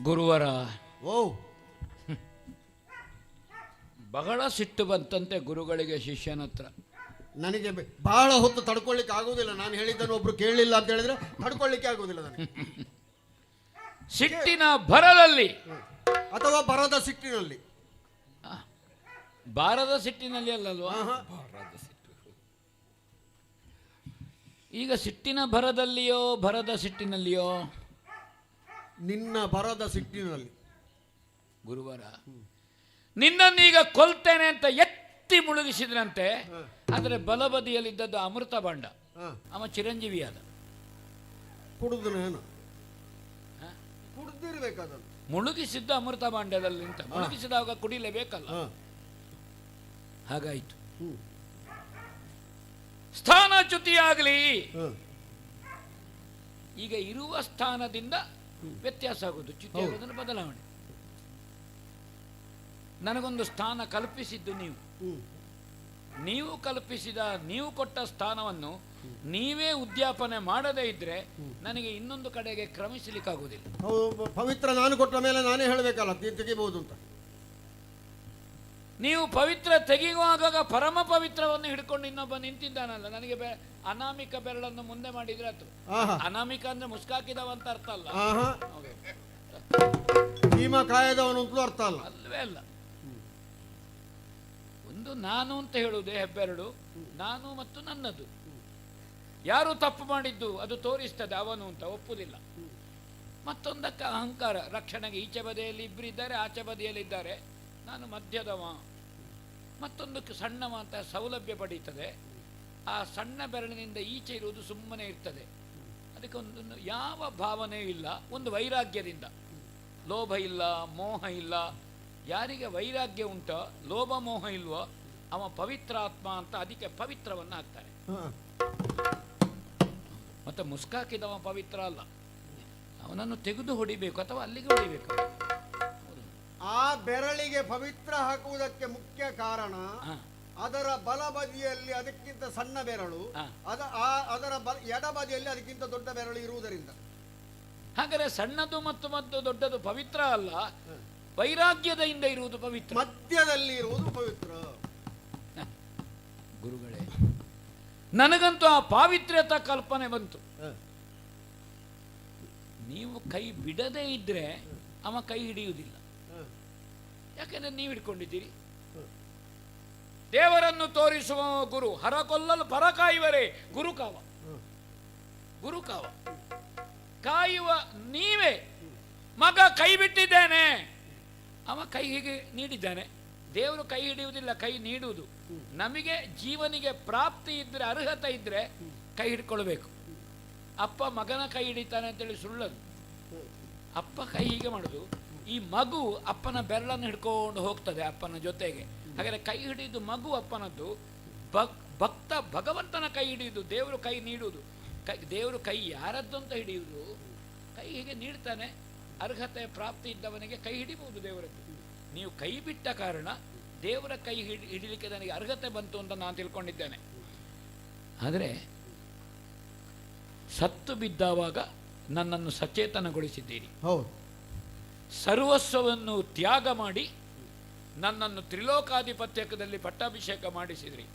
ಗುರುವರ ಬಹಳ ಸಿಟ್ಟು ಬಂತಂತೆ ಗುರುಗಳಿಗೆ ಶಿಷ್ಯನ ಹತ್ರ. ನನಗೆ ಬಹಳ ಹೊತ್ತು ತಡ್ಕೊಳ್ಳಿಕ್ಕೆ ಆಗುವುದಿಲ್ಲ. ನಾನು ಹೇಳಿದ್ದನ್ನು ಒಬ್ರು ಕೇಳಲಿಲ್ಲ ಅಂತ ಹೇಳಿದ್ರೆ ತಡ್ಕೊಳ್ಳಿಕ್ಕೆ ಆಗುವುದಿಲ್ಲ ನನಗೆ. ಸಿಟ್ಟಿನ ಭರದಲ್ಲಿ ಅಥವಾ ಬರದ ಸಿಟ್ಟಿನಲ್ಲಿ. ಬಾರದ ಸಿಟ್ಟಿನಲ್ಲಿ ಅಲ್ಲಲ್ವಾ? ಈಗ ಸಿಟ್ಟಿನ ಭರದಲ್ಲಿಯೋ ಭರದ ಸಿಟ್ಟಿನಲ್ಲಿಯೋ? ನಿನ್ನ ಬರದ ಸಿಟ್ಟಿನಲ್ಲಿ. ಗುರುವರ ನಿನ್ನನ್ನೀಗ ಕೊಲ್ತೇನೆ ಅಂತ ಎತ್ತಿ ಮುಳುಗಿಸಿದ್ರಂತೆ. ಆದರೆ ಬಲಬದಿಯಲ್ಲಿದ್ದದ್ದು ಅಮೃತ ಬಾಂಡ. ಅವ ಚಿರಂಜೀವಿಯಾದ. ಕುಡಿದನೇನು? ಕುಡಿದಿರ್ಬೇಕಾದ. ಮುಳುಗಿಸಿದ್ದು ಅಮೃತ ಬಾಂಡದಲ್ಲಿ ಅಂತ. ಮುಳುಗಿಸಿದಾಗ ಕುಡಿಲೇಬೇಕಲ್ಲ. ಹಾಗಾಯಿತು. ಸ್ಥಾನಚ್ಯುತಿಯಾಗಲಿ. ಈಗ ಇರುವ ಸ್ಥಾನದಿಂದ ವ್ಯತ್ಯಾಸ ಆಗುವುದು, ಚ್ಯುತಿ ಆಗೋದನ್ನು ಬದಲಾವಣೆ. ನನಗೊಂದು ಸ್ಥಾನ ಕಲ್ಪಿಸಿದ್ದು ನೀವು ಕಲ್ಪಿಸಿದ, ನೀವು ಕೊಟ್ಟ ಸ್ಥಾನವನ್ನು ನೀವೇ ಉದ್ಯಾಪನೆ ಮಾಡದೇ ಇದ್ರೆ ನನಗೆ ಇನ್ನೊಂದು ಕಡೆಗೆ ಕ್ರಮಿಸಲಿಕ್ಕಾಗುವುದಿಲ್ಲ. ಪವಿತ್ರ ನಾನು ಕೊಟ್ಟ ಮೇಲೆ ನಾನೇ ಹೇಳಬೇಕಲ್ಲ ತೆಗಿಬಹುದು ಅಂತ. ನೀವು ಪವಿತ್ರ ತೆಗೆಯುವಾಗ ಪರಮ ಪವಿತ್ರವನ್ನು ಹಿಡ್ಕೊಂಡು ಇನ್ನೊಬ್ಬ ನಿಂತಿದ್ದಾನಲ್ಲ, ನನಗೆ ಅನಾಮಿಕ ಬೆರಳನ್ನು ಮುಂದೆ ಮಾಡಿದ್ರೆ ಆಯ್ತು. ಅನಾಮಿಕ ಅಂದ್ರೆ ಮುಸ್ಕಾಕಿದವ ಅಂತ ಅರ್ಥ ಅಲ್ಲ, ಭೀಮ ಕಾಯದವನು ಅಂತಲೂ ಅರ್ಥ ಅಲ್ಲ, ಅಲ್ವೇ ಅಲ್ಲ. ಒಂದು ನಾನು ಅಂತ ಹೇಳುವುದೇ ಹೆಬ್ಬೆರಳು, ನಾನು ಮತ್ತು ನನ್ನದು. ಯಾರು ತಪ್ಪು ಮಾಡಿದ್ದು ಅದು ತೋರಿಸ್ತದೆ, ಅವನು ಅಂತ ಒಪ್ಪುವುದಿಲ್ಲ. ಮತ್ತೊಂದಕ್ಕೆ ಅಹಂಕಾರ, ರಕ್ಷಣೆಗೆ ಈಚೆ ಬದಿಯಲ್ಲಿ ಇಬ್ಬರಿದ್ದಾರೆ, ಆಚೆ ಬದಿಯಲ್ಲಿದ್ದಾರೆ, ನಾನು ಮಧ್ಯದವ. ಮತ್ತೊಂದಕ್ಕೆ ಸಣ್ಣವ ಅಂತ ಸೌಲಭ್ಯ ಪಡೀತದೆ. ಆ ಸಣ್ಣ ಬೆರಳಿನಿಂದ ಈಚೆ ಇರುವುದು ಸುಮ್ಮನೆ ಇರ್ತದೆ. ಅದಕ್ಕೆ ಒಂದು ಯಾವ ಭಾವನೆ ಇಲ್ಲ, ಒಂದು ವೈರಾಗ್ಯದಿಂದ. ಲೋಭ ಇಲ್ಲ, ಮೋಹ ಇಲ್ಲ. ಯಾರಿಗೆ ವೈರಾಗ್ಯ ಉಂಟೋ, ಲೋಭ ಮೋಹ ಇಲ್ವೋ, ಅವ ಪವಿತ್ರ ಆತ್ಮ ಅಂತ ಅದಕ್ಕೆ ಪವಿತ್ರವನ್ನು ಹಾಕ್ತಾರೆ. ಮತ್ತೆ ಮುಸ್ಕಾಕಿದವ ಪವಿತ್ರ ಅಲ್ಲ, ಅವನನ್ನು ತೆಗೆದು ಹೊಡಿಬೇಕು ಅಥವಾ ಅಲ್ಲಿಗೆ ಹೊಡಿಬೇಕು. ಆ ಬೆರಳಿಗೆ ಪವಿತ್ರ ಹಾಕುವುದಕ್ಕೆ ಮುಖ್ಯ ಕಾರಣ ಅದರ ಬಲಬದಿಯಲ್ಲಿ ಅದಕ್ಕಿಂತ ಸಣ್ಣ ಬೆರಳು, ಅದರ ಎಡಬದಿಯಲ್ಲಿ ಅದಕ್ಕಿಂತ ದೊಡ್ಡ ಬೆರಳು ಇರುವುದರಿಂದ. ಹಾಗಾದರೆ ಸಣ್ಣದು ಮತ್ತು ದೊಡ್ಡದು ಪವಿತ್ರ ಅಲ್ಲ, ವೈರಾಗ್ಯದಿಂದ ಇರುವುದು ಪವಿತ್ರ, ಮಧ್ಯದಲ್ಲಿ ಇರುವುದು ಪವಿತ್ರ. ಗುರುಗಳೇ, ನನಗಂತೂ ಆ ಪಾವಿತ್ರ್ಯತ ಕಲ್ಪನೆ ಬಂತು. ನೀವು ಕೈ ಬಿಡದೇ ಇದ್ರೆ ಅವ ಕೈ ಹಿಡಿಯುವುದಿಲ್ಲ. ಯಾಕೆಂದ್ರೆ ನೀವು ಹಿಡ್ಕೊಂಡಿದ್ದೀರಿ. ದೇವರನ್ನು ತೋರಿಸುವ ಗುರು ಹರಕೊಲ್ಲಲು ಪರ ಕಾಯುವರೇ ಗುರುಕಾವ. ಗುರುಕಾವ ಕಾಯುವ ನೀವೇ. ಮಗ ಕೈ ಬಿಟ್ಟಿದ್ದೇನೆ, ಅವ ಕೈ ಹೀಗೆ ನೀಡಿದ್ದಾನೆ. ದೇವರು ಕೈ ಹಿಡಿಯುವುದಿಲ್ಲ, ಕೈ ನೀಡುವುದು. ನಮಗೆ ಜೀವನಿಗೆ ಪ್ರಾಪ್ತಿ ಇದ್ರೆ, ಅರ್ಹತೆ ಇದ್ರೆ ಕೈ ಹಿಡ್ಕೊಳ್ಬೇಕು. ಅಪ್ಪ ಮಗನ ಕೈ ಹಿಡಿತಾನೆ ಅಂತೇಳಿ ಸುಳ್ಳದು. ಅಪ್ಪ ಕೈ ಹೀಗೆ ಮಾಡುದು, ಈ ಮಗು ಅಪ್ಪನ ಬೆರಳನ್ನು ಹಿಡ್ಕೊಂಡು ಹೋಗ್ತದೆ ಅಪ್ಪನ ಜೊತೆಗೆ. ಹಾಗಾದರೆ ಕೈ ಹಿಡಿಯುವುದು ಮಗು ಅಪ್ಪನದ್ದು, ಭಕ್ತ ಭಗವಂತನ ಕೈ ಹಿಡಿಯುವುದು, ದೇವರು ಕೈ ನೀಡುವುದು. ದೇವರು ಕೈ ಯಾರದ್ದು ಅಂತ ಹಿಡಿಯುವುದು, ಕೈ ಹೀಗೆ ನೀಡ್ತಾನೆ. ಅರ್ಹತೆ ಪ್ರಾಪ್ತಿ ಇದ್ದವನಿಗೆ ಕೈ ಹಿಡಿಬಹುದು ದೇವರದ್ದು. ನೀವು ಕೈ ಬಿಟ್ಟ ಕಾರಣ ದೇವರ ಕೈ ಹಿಡಿಲಿಕ್ಕೆ ನನಗೆ ಅರ್ಹತೆ ಬಂತು ಅಂತ ನಾನು ತಿಳ್ಕೊಂಡಿದ್ದೇನೆ. ಆದರೆ ಸತ್ತು ಬಿದ್ದಾವಾಗ ನನ್ನನ್ನು ಸಚೇತನಗೊಳಿಸಿದ್ದೀರಿ. ಸರ್ವಸ್ವವನ್ನು ತ್ಯಾಗ ಮಾಡಿ ನನ್ನನ್ನು ತ್ರಿಲೋಕಾಧಿಪತ್ಯದಲ್ಲಿ ಪಟ್ಟಾಭಿಷೇಕ ಮಾಡಿಸಿದ್ರಿ.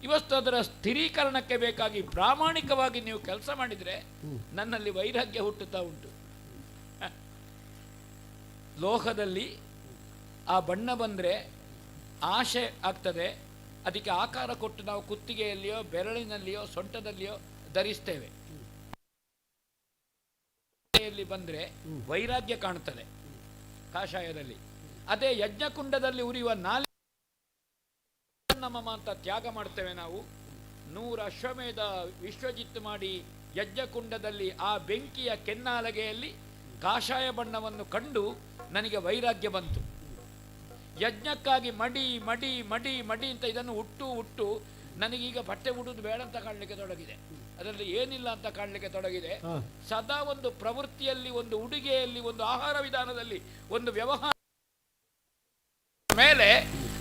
ಇವತ್ತು ಅದರ ಸ್ಥಿರೀಕರಣಕ್ಕೆ ಬೇಕಾಗಿ ಪ್ರಾಮಾಣಿಕವಾಗಿ ನೀವು ಕೆಲಸ ಮಾಡಿದರೆ ನನ್ನಲ್ಲಿ ವೈರಾಗ್ಯ ಹುಟ್ಟುತ್ತಾ ಉಂಟು. ಲೋಹದಲ್ಲಿ ಆ ಬಣ್ಣ ಬಂದರೆ ಆಶೆ ಆಗ್ತದೆ, ಅದಕ್ಕೆ ಆಕಾರ ಕೊಟ್ಟು ನಾವು ಕುತ್ತಿಗೆಯಲ್ಲಿಯೋ ಬೆರಳಿನಲ್ಲಿಯೋ ಸೊಂಟದಲ್ಲಿಯೋ ಧರಿಸ್ತೇವೆ. ಬಂದರೆ ವೈರಾಗ್ಯ ಕಾಣುತ್ತದೆ ಕಾಷಾಯದಲ್ಲಿ. ಅದೇ ಯಜ್ಞಕುಂಡದಲ್ಲಿ ಉರಿಯುವ ನಮಮ ಅಂತ ತ್ಯಾಗ ಮಾಡ್ತೇವೆ ನಾವು. 100 ಅಶ್ವಮೇಧ ವಿಶ್ವಜಿತ್ ಮಾಡಿ ಯಜ್ಞಕುಂಡದಲ್ಲಿ ಆ ಬೆಂಕಿಯ ಕೆನ್ನಾಲಗೆಯಲ್ಲಿ ಕಾಷಾಯ ಬಣ್ಣವನ್ನು ಕಂಡು ನನಗೆ ವೈರಾಗ್ಯ ಬಂತು. ಯಜ್ಞಕ್ಕಾಗಿ ಮಡಿ ಮಡಿ ಮಡಿ ಮಡಿ ಅಂತ ಇದನ್ನು ಹುಟ್ಟು ನನಗೀಗ ಬಟ್ಟೆ ಉಡುವುದು ಬೇಡ ಅಂತ ಕಾಣಲಿಕ್ಕೆ ತೊಡಗಿದೆ. ಅದರಲ್ಲಿ ಏನಿಲ್ಲ ಅಂತ ಕಾಣಲಿಕ್ಕೆ ತೊಡಗಿದೆ. ಸದಾ ಒಂದು ಪ್ರವೃತ್ತಿಯಲ್ಲಿ, ಒಂದು ಉಡುಗೆಯಲ್ಲಿ, ಒಂದು ಆಹಾರ ವಿಧಾನದಲ್ಲಿ, ಒಂದು ವ್ಯವಹಾರ ಮೇಲೆ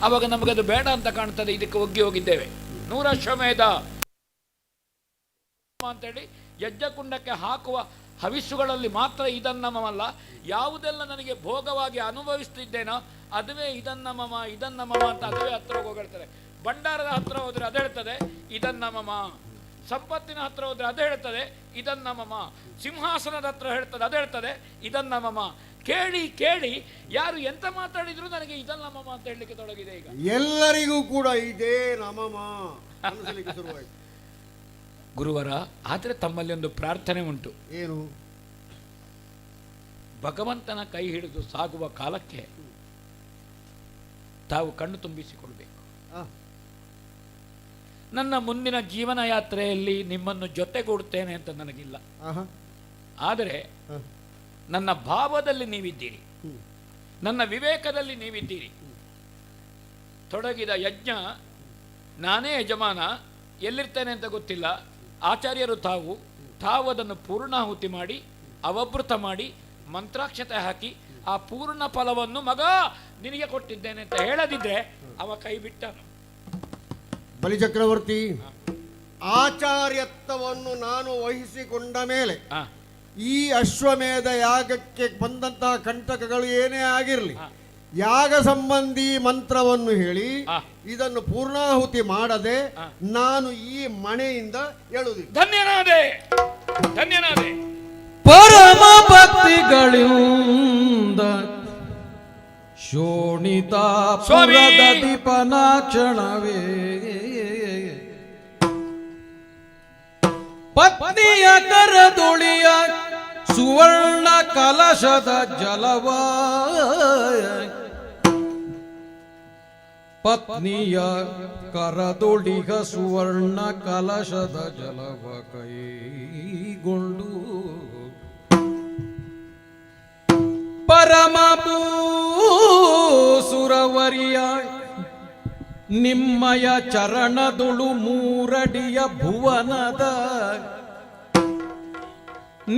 ಅವಾಗ ನಮಗದು ಬೇಡ ಅಂತ ಕಾಣ್ತದೆ. ಇದಕ್ಕೆ ಒಗ್ಗಿ ಹೋಗಿದ್ದೇವೆ. 100 ಅಶ್ವಮೇಧ ಅಂತೇಳಿ ಯಜ್ಞಕುಂಡಕ್ಕೆ ಹಾಕುವ ಹವಿಸ್ಸುಗಳಲ್ಲಿ ಮಾತ್ರ ಇದನ್ನಮಲ್ಲ, ಯಾವುದೆಲ್ಲ ನನಗೆ ಭೋಗವಾಗಿ ಅನುಭವಿಸ್ತಿದ್ದೇನೋ ಅದುವೇ ಇದನ್ನಮಮ ಇದನ್ನಮಮ ಅಂತ ಅದುವೇ ಹತ್ರ ಹೋಗಿರ್ತಾರೆ. ಭಂಡಾರದ ಹತ್ರ ಹೋದ್ರೆ ಅದು ಹೇಳ್ತದೆ ಇದನ್ನಮಮ, ಸಂಪತ್ತಿನ ಹತ್ರ ಹೋದ್ರೆ ಅದು ಹೇಳ್ತದೆ ಇದನ್ನಮಮ, ಸಿಂಹಾಸನದ ಹತ್ರ ಹೇಳ್ತದೆ ಅದು ಹೇಳ್ತದೆ ಇದನ್ನಮಮ. ಕೇಳಿ ಕೇಳಿ ಯಾರು ಎಂತ ಮಾತಾಡಿದ್ರು ನನಗೆ ಇದನ್ನಮಮ ಅಂತ ಹೇಳಲಿಕ್ಕೆ ತೊಡಗಿದೆ. ಈಗ ಎಲ್ಲರಿಗೂ ಕೂಡ ಇದೇ ನಮಮ ಅನಿಸಲಿಕ್ಕೆ ಶುರುವಾಯಿತು. ಗುರುವರ, ಆದರೆ ತಮ್ಮಲ್ಲಿ ಒಂದು ಪ್ರಾರ್ಥನೆ ಉಂಟು. ಏನು? ಭಗವಂತನ ಕೈ ಹಿಡಿದು ಸಾಗುವ ಕಾಲಕ್ಕೆ ತಾವು ಕಣ್ಣು ತುಂಬಿಸಿಕೊಳ್ಬೇಕು. ನನ್ನ ಮುಂದಿನ ಜೀವನ ಯಾತ್ರೆಯಲ್ಲಿ ನಿಮ್ಮನ್ನು ಜೊತೆಗೂಡುತ್ತೇನೆ ಅಂತ ನನಗಿಲ್ಲ. ಆದರೆ ನನ್ನ ಭಾವದಲ್ಲಿ ನೀವಿದ್ದೀರಿ, ನನ್ನ ವಿವೇಕದಲ್ಲಿ ನೀವಿದ್ದೀರಿ. ತೊಡಗಿದ ಯಜ್ಞ ನಾನೇ ಯಜಮಾನ, ಎಲ್ಲಿರ್ತೇನೆ ಅಂತ ಗೊತ್ತಿಲ್ಲ. ಆಚಾರ್ಯರು ತಾವು ಅದನ್ನು ಪೂರ್ಣಾಹುತಿ ಮಾಡಿ ಅವಭೃತ ಮಾಡಿ ಮಂತ್ರಾಕ್ಷತೆ ಹಾಕಿ ಆ ಪೂರ್ಣ ಫಲವನ್ನು ಮಗ ನಿನಗೆ ಕೊಟ್ಟಿದ್ದೇನೆ ಅಂತ ಹೇಳದಿದ್ರೆ ಅವ ಕೈ ಬಿಟ್ಟ. ಬಲಿಚಕ್ರವರ್ತಿ, ಆಚಾರ್ಯತ್ವವನ್ನು ನಾನು ವಹಿಸಿಕೊಂಡ ಮೇಲೆ ಈ ಅಶ್ವಮೇಧ ಯಾಗಕ್ಕೆ ಬಂದಂತಹ ಕಂಟಕಗಳು ಏನೇ ಆಗಿರಲಿ, ಯಾಗ ಸಂಬಂಧಿ ಮಂತ್ರವನ್ನು ಹೇಳಿ ಇದನ್ನು ಪೂರ್ಣಾಹುತಿ ಮಾಡದೆ ನಾನು ಈ ಮನೆಯಿಂದ ಹೇಳುವುದಿಲ್ಲ. ಧನ್ಯನಾದೆ. ಪರಮ ಭಕ್ತಿಗಳಿಂದ ಶೋಣಿತಾಪುರದ ದೀಪನ ಕ್ಷಣವೇ ಪತ್ನಿಯ ಕರದುಳಿಯ ಸುವರ್ಣ ಕಲಶದ ಜಲವ, ಪತ್ನಿಯ ಕರದುಳಿಗ ಸುವರ್ಣ ಕಲಶದ ಜಲವ ಕೈಗೊಂಡು ಪರಮಭೂಸುರವರಿಯ ನಿಮ್ಮಯ ಚರಣದುಳು ಮೂರಡಿಯ ಭುವನದ,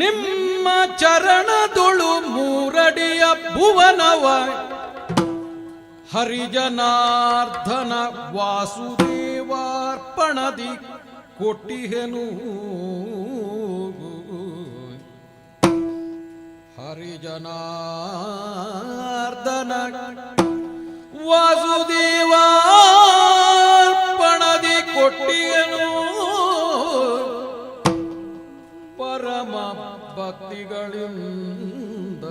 ನಿಮ್ಮ ಚರಣದುಳು ಮೂರಡಿಯ ಭುವನವ ಹರಿಜನಾರ್ಧನ ವಾಸುದೇವಾರ್ಪಣದಿ ಕೊಟ್ಟಿಹೆನು. ಹರಿಜನಾರ್ದನ ವಾಸುದೇವಾರ್ಪಣದಿ ಕೊಟ್ಟಿಯನು. ಪರಮ ಭಕ್ತಿಗಳಿಂದ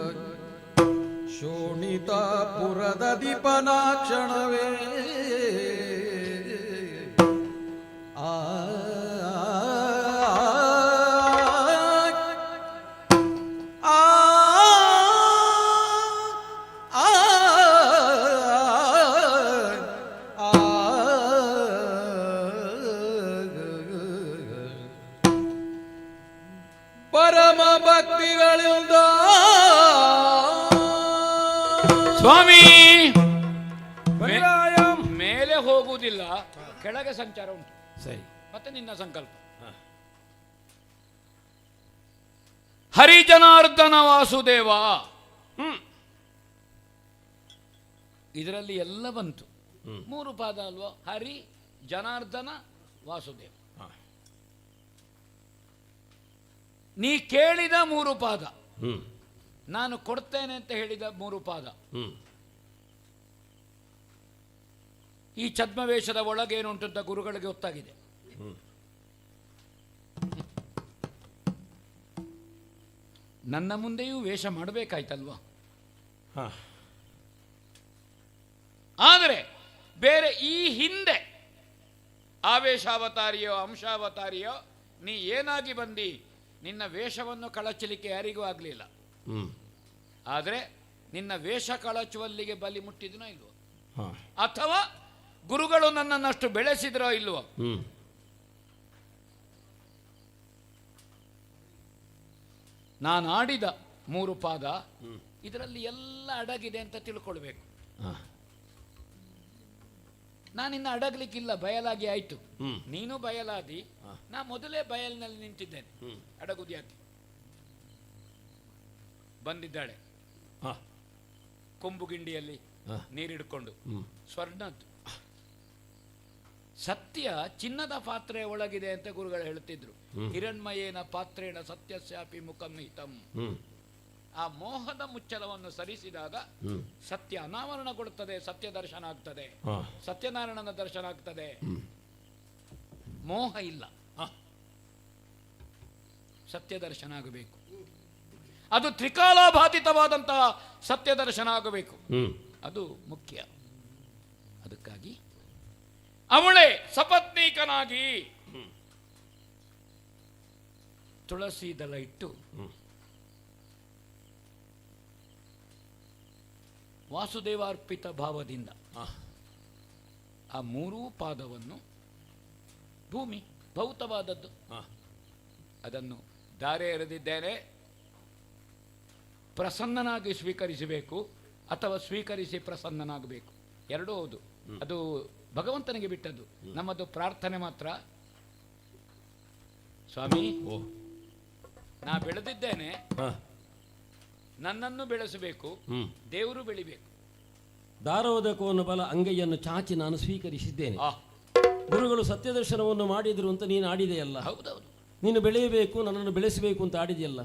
ಶೋಣಿತಾಪುರದ ದೀಪನ ಕ್ಷಣವೇ ಪರಮ ಭಕ್ತಿಗಳಿಂದ. ಸ್ವಾಮಿ ಮೇಲೆ ಹೋಗುವುದಿಲ್ಲ, ಕೆಳಗೆ ಸಂಚಾರ ಉಂಟು. ಸರಿ, ಮತ್ತೆ ನಿನ್ನ ಸಂಕಲ್ಪ. ಹರಿಜನಾರ್ದನ ವಾಸುದೇವ, ಇದರಲ್ಲಿ ಎಲ್ಲ ಬಂತು. 3 ಪಾದ ಅಲ್ವಾ? ಹರಿ, ಜನಾರ್ದನ, ವಾಸುದೇವ. ನೀ ಕೇಳಿದ 3 ಪಾದ, ನಾನು ಕೊಡ್ತೇನೆ ಅಂತ ಹೇಳಿದ 3 ಪಾದ. ಈ ಛದ್ಮವೇಷದ ಒಳಗೇನುಂಟು ಅಂತ ಗುರುಗಳಿಗೆ ಗೊತ್ತಾಗಿದೆ. ನನ್ನ ಮುಂದೆಯೂ ವೇಷ ಮಾಡಬೇಕಾಯ್ತಲ್ವಾ? ಆದರೆ ಬೇರೆ ಈ ಹಿಂದೆ ಆವೇಶಾವತಾರಿಯೋ ಅಂಶಾವತಾರಿಯೋ ನೀ ಏನಾಗಿ ಬಂದಿ, ನಿನ್ನ ವೇಷವನ್ನು ಕಳಚಲಿಕ್ಕೆ ಯಾರಿಗೂ ಆಗಲಿಲ್ಲ. ಆದರೆ ನಿನ್ನ ವೇಷ ಕಳಚುವಲ್ಲಿಗೆ ಬಲಿ ಮುಟ್ಟಿದನೋ ಇಲ್ವೋ, ಅಥವಾ ಗುರುಗಳು ನನ್ನನ್ನಷ್ಟು ಬೆಳೆಸಿದ್ರೋ ಇಲ್ವೋ? ನಾನು ಆಡಿದ 3 ಪಾದ ಇದರಲ್ಲಿ ಎಲ್ಲ ಅಡಗಿದೆ ಅಂತ ತಿಳ್ಕೊಳ್ಬೇಕು. ನಾನಿನ್ನ ಅಡಗಲಿಕ್ಕಿಲ್ಲ, ಬಯಲಾಗಿ ಆಯ್ತು. ನೀನು ಬಯಲಾದಿ, ನಾ ಮೊದಲೇ ಬಯಲಿನಲ್ಲಿ ನಿಂತಿದ್ದೇನೆ. ಅಡಗುದು ಯಾಕೆ? ಬಂದಿದ್ದಾಳೆ ಕೊಂಬುಗಿಂಡಿಯಲ್ಲಿ ನೀರಿಡ್ಕೊಂಡು, ಸ್ವರ್ಣದ್ದು. ಸತ್ಯ ಚಿನ್ನದ ಪಾತ್ರೆಯ ಒಳಗಿದೆ ಅಂತ ಗುರುಗಳು ಹೇಳ್ತಿದ್ರು. ಹಿರಣ್ಮಯೇನ ಪಾತ್ರೇಣ ಸತ್ಯಸ್ಯಾಪಿ ಮುಖಂ ಹಿತಂ. ಆ ಮೋಹದ ಮುಚ್ಚಲವನ್ನು ಸರಿಸಿದಾಗ ಸತ್ಯ ಅನಾವರಣಗೊಳ್ಳುತ್ತದೆ, ಸತ್ಯ ದರ್ಶನ ಆಗ್ತದೆ, ಸತ್ಯನಾರಾಯಣನ ದರ್ಶನ ಆಗ್ತದೆ. ಮೋಹ ಇಲ್ಲ, ಸತ್ಯ ದರ್ಶನ ಆಗಬೇಕು. ಅದು ತ್ರಿಕಾಲಾಭಾತಿತವಾದಂತಹ ಸತ್ಯ ದರ್ಶನ ಆಗಬೇಕು, ಅದು ಮುಖ್ಯ. ಅದಕ್ಕಾಗಿ ಅವಳೇ ಸಪತ್ನೀಕನಾಗಿ ತುಳಸಿ ದಳ ಇಟ್ಟು ವಾಸುದೇವಾರ್ಪಿತ ಭಾವದಿಂದ ಆ 3 ಪಾದವನ್ನು, ಭೂಮಿ ಭೌತವಾದದ್ದು, ಅದನ್ನು ದಾರೆ ಎರೆದಿದ್ದೇನೆ. ಪ್ರಸನ್ನನಾಗಿ ಸ್ವೀಕರಿಸಬೇಕು ಅಥವಾ ಸ್ವೀಕರಿಸಿ ಪ್ರಸನ್ನನಾಗಬೇಕು, ಎರಡೂ ಹೌದು. ಅದು ಭಗವಂತನಿಗೆ ಬಿಟ್ಟದ್ದು. ನಮ್ಮದು ಪ್ರಾರ್ಥನೆ ಮಾತ್ರ. ಸ್ವಾಮಿ, ನಾ ಬೆಳೆದಿದ್ದೇನೆ, ನನ್ನನ್ನು ಬೆಳೆಸಬೇಕು, ದೇವರು ಬೆಳಿಬೇಕು. ದಾರೋದಕವನ್ನು ಬಲ ಅಂಗೈಯನ್ನು ಚಾಚಿ ನಾನು ಸ್ವೀಕರಿಸಿದ್ದೇನೆ. ಗುರುಗಳು ಸತ್ಯದರ್ಶನವನ್ನು ಮಾಡಿದ್ರು ಅಂತ ನೀನು ಆಡಿದೆಯಲ್ಲ. ಹೌದೌದು. ನೀನು ಬೆಳೆಯಬೇಕು, ನನ್ನನ್ನು ಬೆಳೆಸಬೇಕು ಅಂತ ಆಡಿದೆಯಲ್ಲ.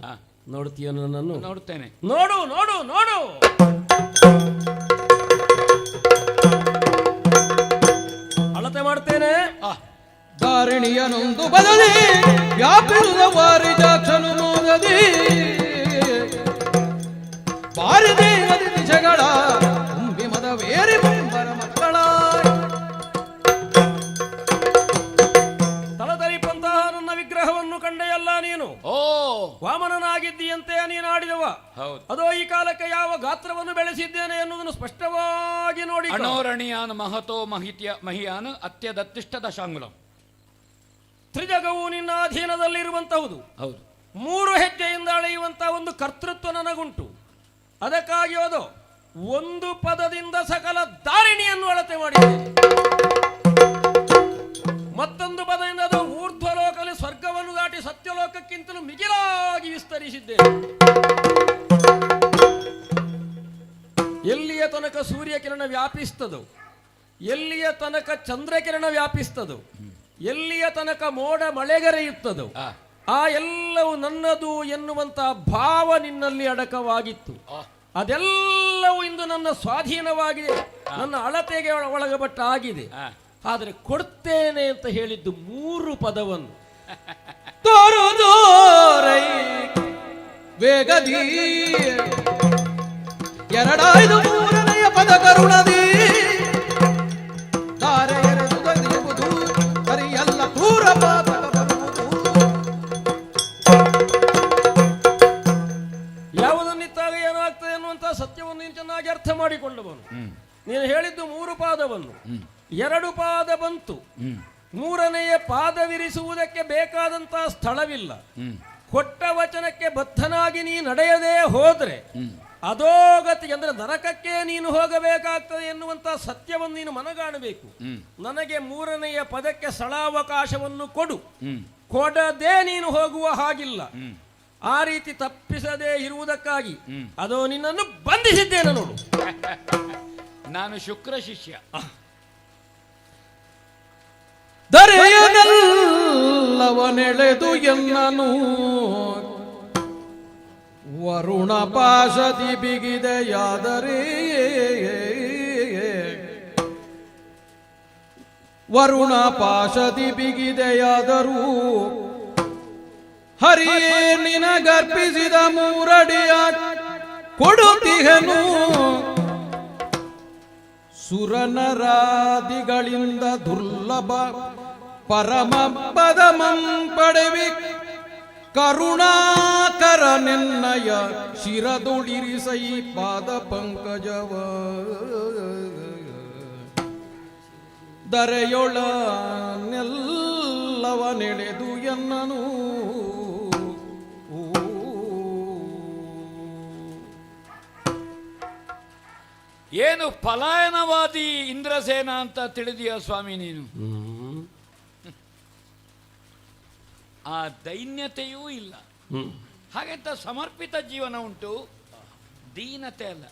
ನೋಡ್ತೀಯ ನನ್ನನ್ನು? ನೋಡುತ್ತೇನೆ. ನೋಡು ನೋಡು ನೋಡು. ಅಳತೆ ಮಾಡ್ತೇನೆ. ಧಾರಿಣಿಯನೊಂದು ಬದಲಿ ವ್ಯಾಪಿರುವ ವಾರಿಜಾಕ್ಷನು ಮೋದದಿ ಬಾರಿದೇವದಿ ನಿಜಗಳ ತುಂಬಿ ಮದವೇರಿ ಬಂಬರ ಮಕ್ಕಳ ತಳತರಿಪಂತಹ ನನ್ನ ವಿಗ್ರಹವನ್ನು ಕಂಡೆಯಲ್ಲ ನೀನು. ವಾಮನನಾಗಿದ್ದೀಯಂತೆ ನೀನು ಆಡಿದವ. ಅದೋ ಈ ಕಾಲಕ್ಕೆ ಯಾವ ಗಾತ್ರವನ್ನು ಬೆಳೆಸಿದ್ದೇನೆ ಎನ್ನುವುದನ್ನು ಸ್ಪಷ್ಟವಾಗಿ ನೋಡಿ. ಅಣೋರಣೀಯಾನ್ ಮಹತೋ ಮಹಿಯಾನ್ ಅತ್ಯದತ್ತಿಷ್ಠ ದಶಾಂಗುಲಂ. ತ್ರಿಜಗವು ನಿನ್ನ ಅಧೀನದಲ್ಲಿರುವಂತಹುದು. ಹೌದು. 3 ಹೆಜ್ಜೆಯಿಂದ ಅಳೆಯುವಂತಹ ಒಂದು ಕರ್ತೃತ್ವ ನನಗುಂಟು. ಅದಕ್ಕಾಗಿ ಅದು ಒಂದು ಪದದಿಂದ ಸಕಲ ದಾರಿಣಿಯನ್ನು ಅಳತೆ ಮಾಡಿದ್ದೇನೆ. ಮತ್ತೊಂದು ಪದದಿಂದ ಅದು ಊರ್ಧ್ವಲೋಕದಲ್ಲಿ ಸ್ವರ್ಗವನ್ನು ದಾಟಿ ಸತ್ಯಲೋಕಕ್ಕಿಂತಲೂ ಮಿಗಿಲಾಗಿ ವಿಸ್ತರಿಸಿದ್ದೇನೆ. ಎಲ್ಲಿಯ ತನಕ ಸೂರ್ಯಕಿರಣ ವ್ಯಾಪಿಸ್ತದೋ, ಎಲ್ಲಿಯ ತನಕ ಚಂದ್ರಕಿರಣ ವ್ಯಾಪಿಸ್ತದೋ, ಎಲ್ಲಿಯ ತನಕ ಮೋಡ ಮಳೆಗರೆಯುತ್ತದೋ, ಆ ಎಲ್ಲವೂ ನನ್ನದು ಎನ್ನುವಂತ ಭಾವ ನಿನ್ನಲ್ಲಿ ಅಡಕವಾಗಿತ್ತು. ಅದೆಲ್ಲವೂ ಇಂದು ನನ್ನ ಸ್ವಾಧೀನವಾಗಿದೆ, ನನ್ನ ಅಳತೆಗೆ ಒಳಗಬಟ್ಟ ಆಗಿದೆ. ಆದರೆ ಕೊಡ್ತೇನೆ ಅಂತ ಹೇಳಿದ್ದು 3 ಪದವನ್ನು. ತೋರುದೋರೈ ವೇಗದಿ 2 3ನೆಯ ಪದ ಕರುಣದಿ ತಾರೆ ಎರೆದುವುದು ಹರಿಯಲ್ಲ ಪೂರ ಪಾಪಕ ಬರುವುದು. ಯಾವುದನ್ನಿತ್ತಾಗ ಏನಾಗ್ತದೆ ಎನ್ನುವಂತ ಸತ್ಯವನ್ನು ನೀನು ಚೆನ್ನಾಗಿ ಅರ್ಥ ಮಾಡಿಕೊಂಡವನು. ನೀನು ಹೇಳಿದ್ದು 3 ಪಾದವನ್ನು, 2 ಪಾದ ಬಂತು. 3ನೆಯ ಪಾದವಿರಿಸುವುದಕ್ಕೆ ಬೇಕಾದಂತಹ ಸ್ಥಳವಿಲ್ಲ. ಕೊಟ್ಟ ವಚನಕ್ಕೆ ಬದ್ಧನಾಗಿ ನೀ ನಡೆಯದೇ ಹೋದ್ರೆ ಅಧೋಗತಿ ಅಂದ್ರೆ ನರಕಕ್ಕೆ ನೀನು ಹೋಗಬೇಕಾಗ್ತದೆ ಎನ್ನುವಂತ ಸತ್ಯವನ್ನು ನೀನು ಮನಗಾಣಬೇಕು. ನನಗೆ 3ನೆಯ ಪದಕ್ಕೆ ಸ್ಥಳಾವಕಾಶವನ್ನು ಕೊಡು. ಕೊಡದೆ ನೀನು ಹೋಗುವ ಹಾಗಿಲ್ಲ. ಆ ರೀತಿ ತಪ್ಪಿಸದೇ ಇರುವುದಕ್ಕಾಗಿ ಅದು ನಿನ್ನನ್ನು ಬಂಧಿಸಿದ್ದೇನೆ ನೋಡು. ನಾನು ಶುಕ್ರ ಶಿಷ್ಯ. ದರೆಯನೆಲ್ಲವನೆಳೆದು ಎನ್ನನು ವರುಣ ಪಾಶದಿ ಬಿಗಿದೆಯಾದರೆ ವರುಣ ಪಾಶದಿ ಬಿಗಿದೆಯಾದರೂ ಹರಿಯೇ ನಿನಗರ್ಪಿಸಿದ 3 ಅಡಿಯ ಕೊಡುತ್ತಿಹನು. ಸುರನರಾದಿಗಳಿಂದ ದುರ್ಲಭ ಪರಮ ಪದಮಂ ಪಡೆವಿ ಕರುಣಾಕರ ನಿನ್ನಯ ಶಿರದೊಳಿರಿಸೈ ಪಾದ ಪಂಕಜವ ದರೆಯೊಳ ನೆಲ್ಲವ ನೆಳೆದು ಎನ್ನನು. ಏನು ಪಲಾಯನವಾದಿ ಇಂದ್ರಸೇನ ಅಂತ ತಿಳಿದೀಯ ಸ್ವಾಮಿ ನೀನು? ಆ ದೈನ್ಯತೆಯೂ ಇಲ್ಲ, ಹಾಗೆಂತ ಸಮರ್ಪಿತ ಜೀವನ ಉಂಟು. ದೀನತೆ ಅಲ್ಲ.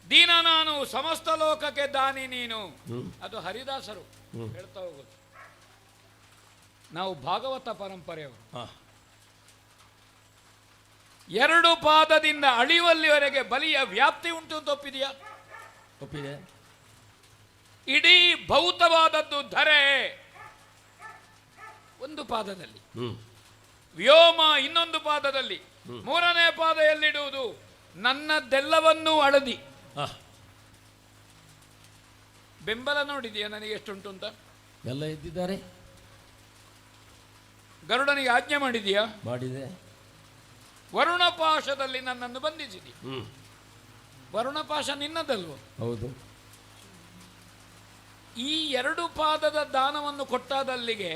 ದೀನ ನಾನು, ಸಮಸ್ತ ಲೋಕಕ್ಕೆ ದಾನಿ ನೀನು. ಅದು ಹರಿದಾಸರು ಹೇಳ್ತಾ ಹೋಗೋದು. ನಾವು ಭಾಗವತ ಪರಂಪರೆಯವರು. 2 ಪಾದದಿಂದ ಅಳಿವಲ್ಲಿವರೆಗೆ ಬಲಿಯ ವ್ಯಾಪ್ತಿ ಉಂಟು ಅಂತ ಒಪ್ಪಿದೆಯಾ? ಒಪ್ಪಿದೆ. ಇಡೀ ಭೌತವಾದದ್ದು ಧರೆ 1 ಪಾದದಲ್ಲಿ, ವ್ಯೋಮ ಇನ್ನೊಂದು ಪಾದದಲ್ಲಿ, 3ನೇ ಪಾದ ಎಲ್ಲಿಡುವುದು? ನನ್ನದೆಲ್ಲವನ್ನೂ ಅಳದಿ. ಬೆಂಬಲ ನೋಡಿದೆಯಾ ನನಗೆ ಎಷ್ಟುಂಟು ಅಂತ? ಎಲ್ಲ ಇದ್ದಿದ್ದಾರೆ. ಗರುಡನಿಗೆ ಆಜ್ಞೆ ಮಾಡಿದೆಯಾ? ಮಾಡಿದೆ. ವರುಣಪಾಶದಲ್ಲಿ ನನ್ನನ್ನು ಬಂಧಿಸಿದಿ. ವರುಣಪಾಶ ನಿನ್ನದಲ್ವೋ? ಹೌದು. ಈ 2 ಪಾದದ ದಾನವನ್ನು ಕೊಟ್ಟಾದಲ್ಲಿಗೆ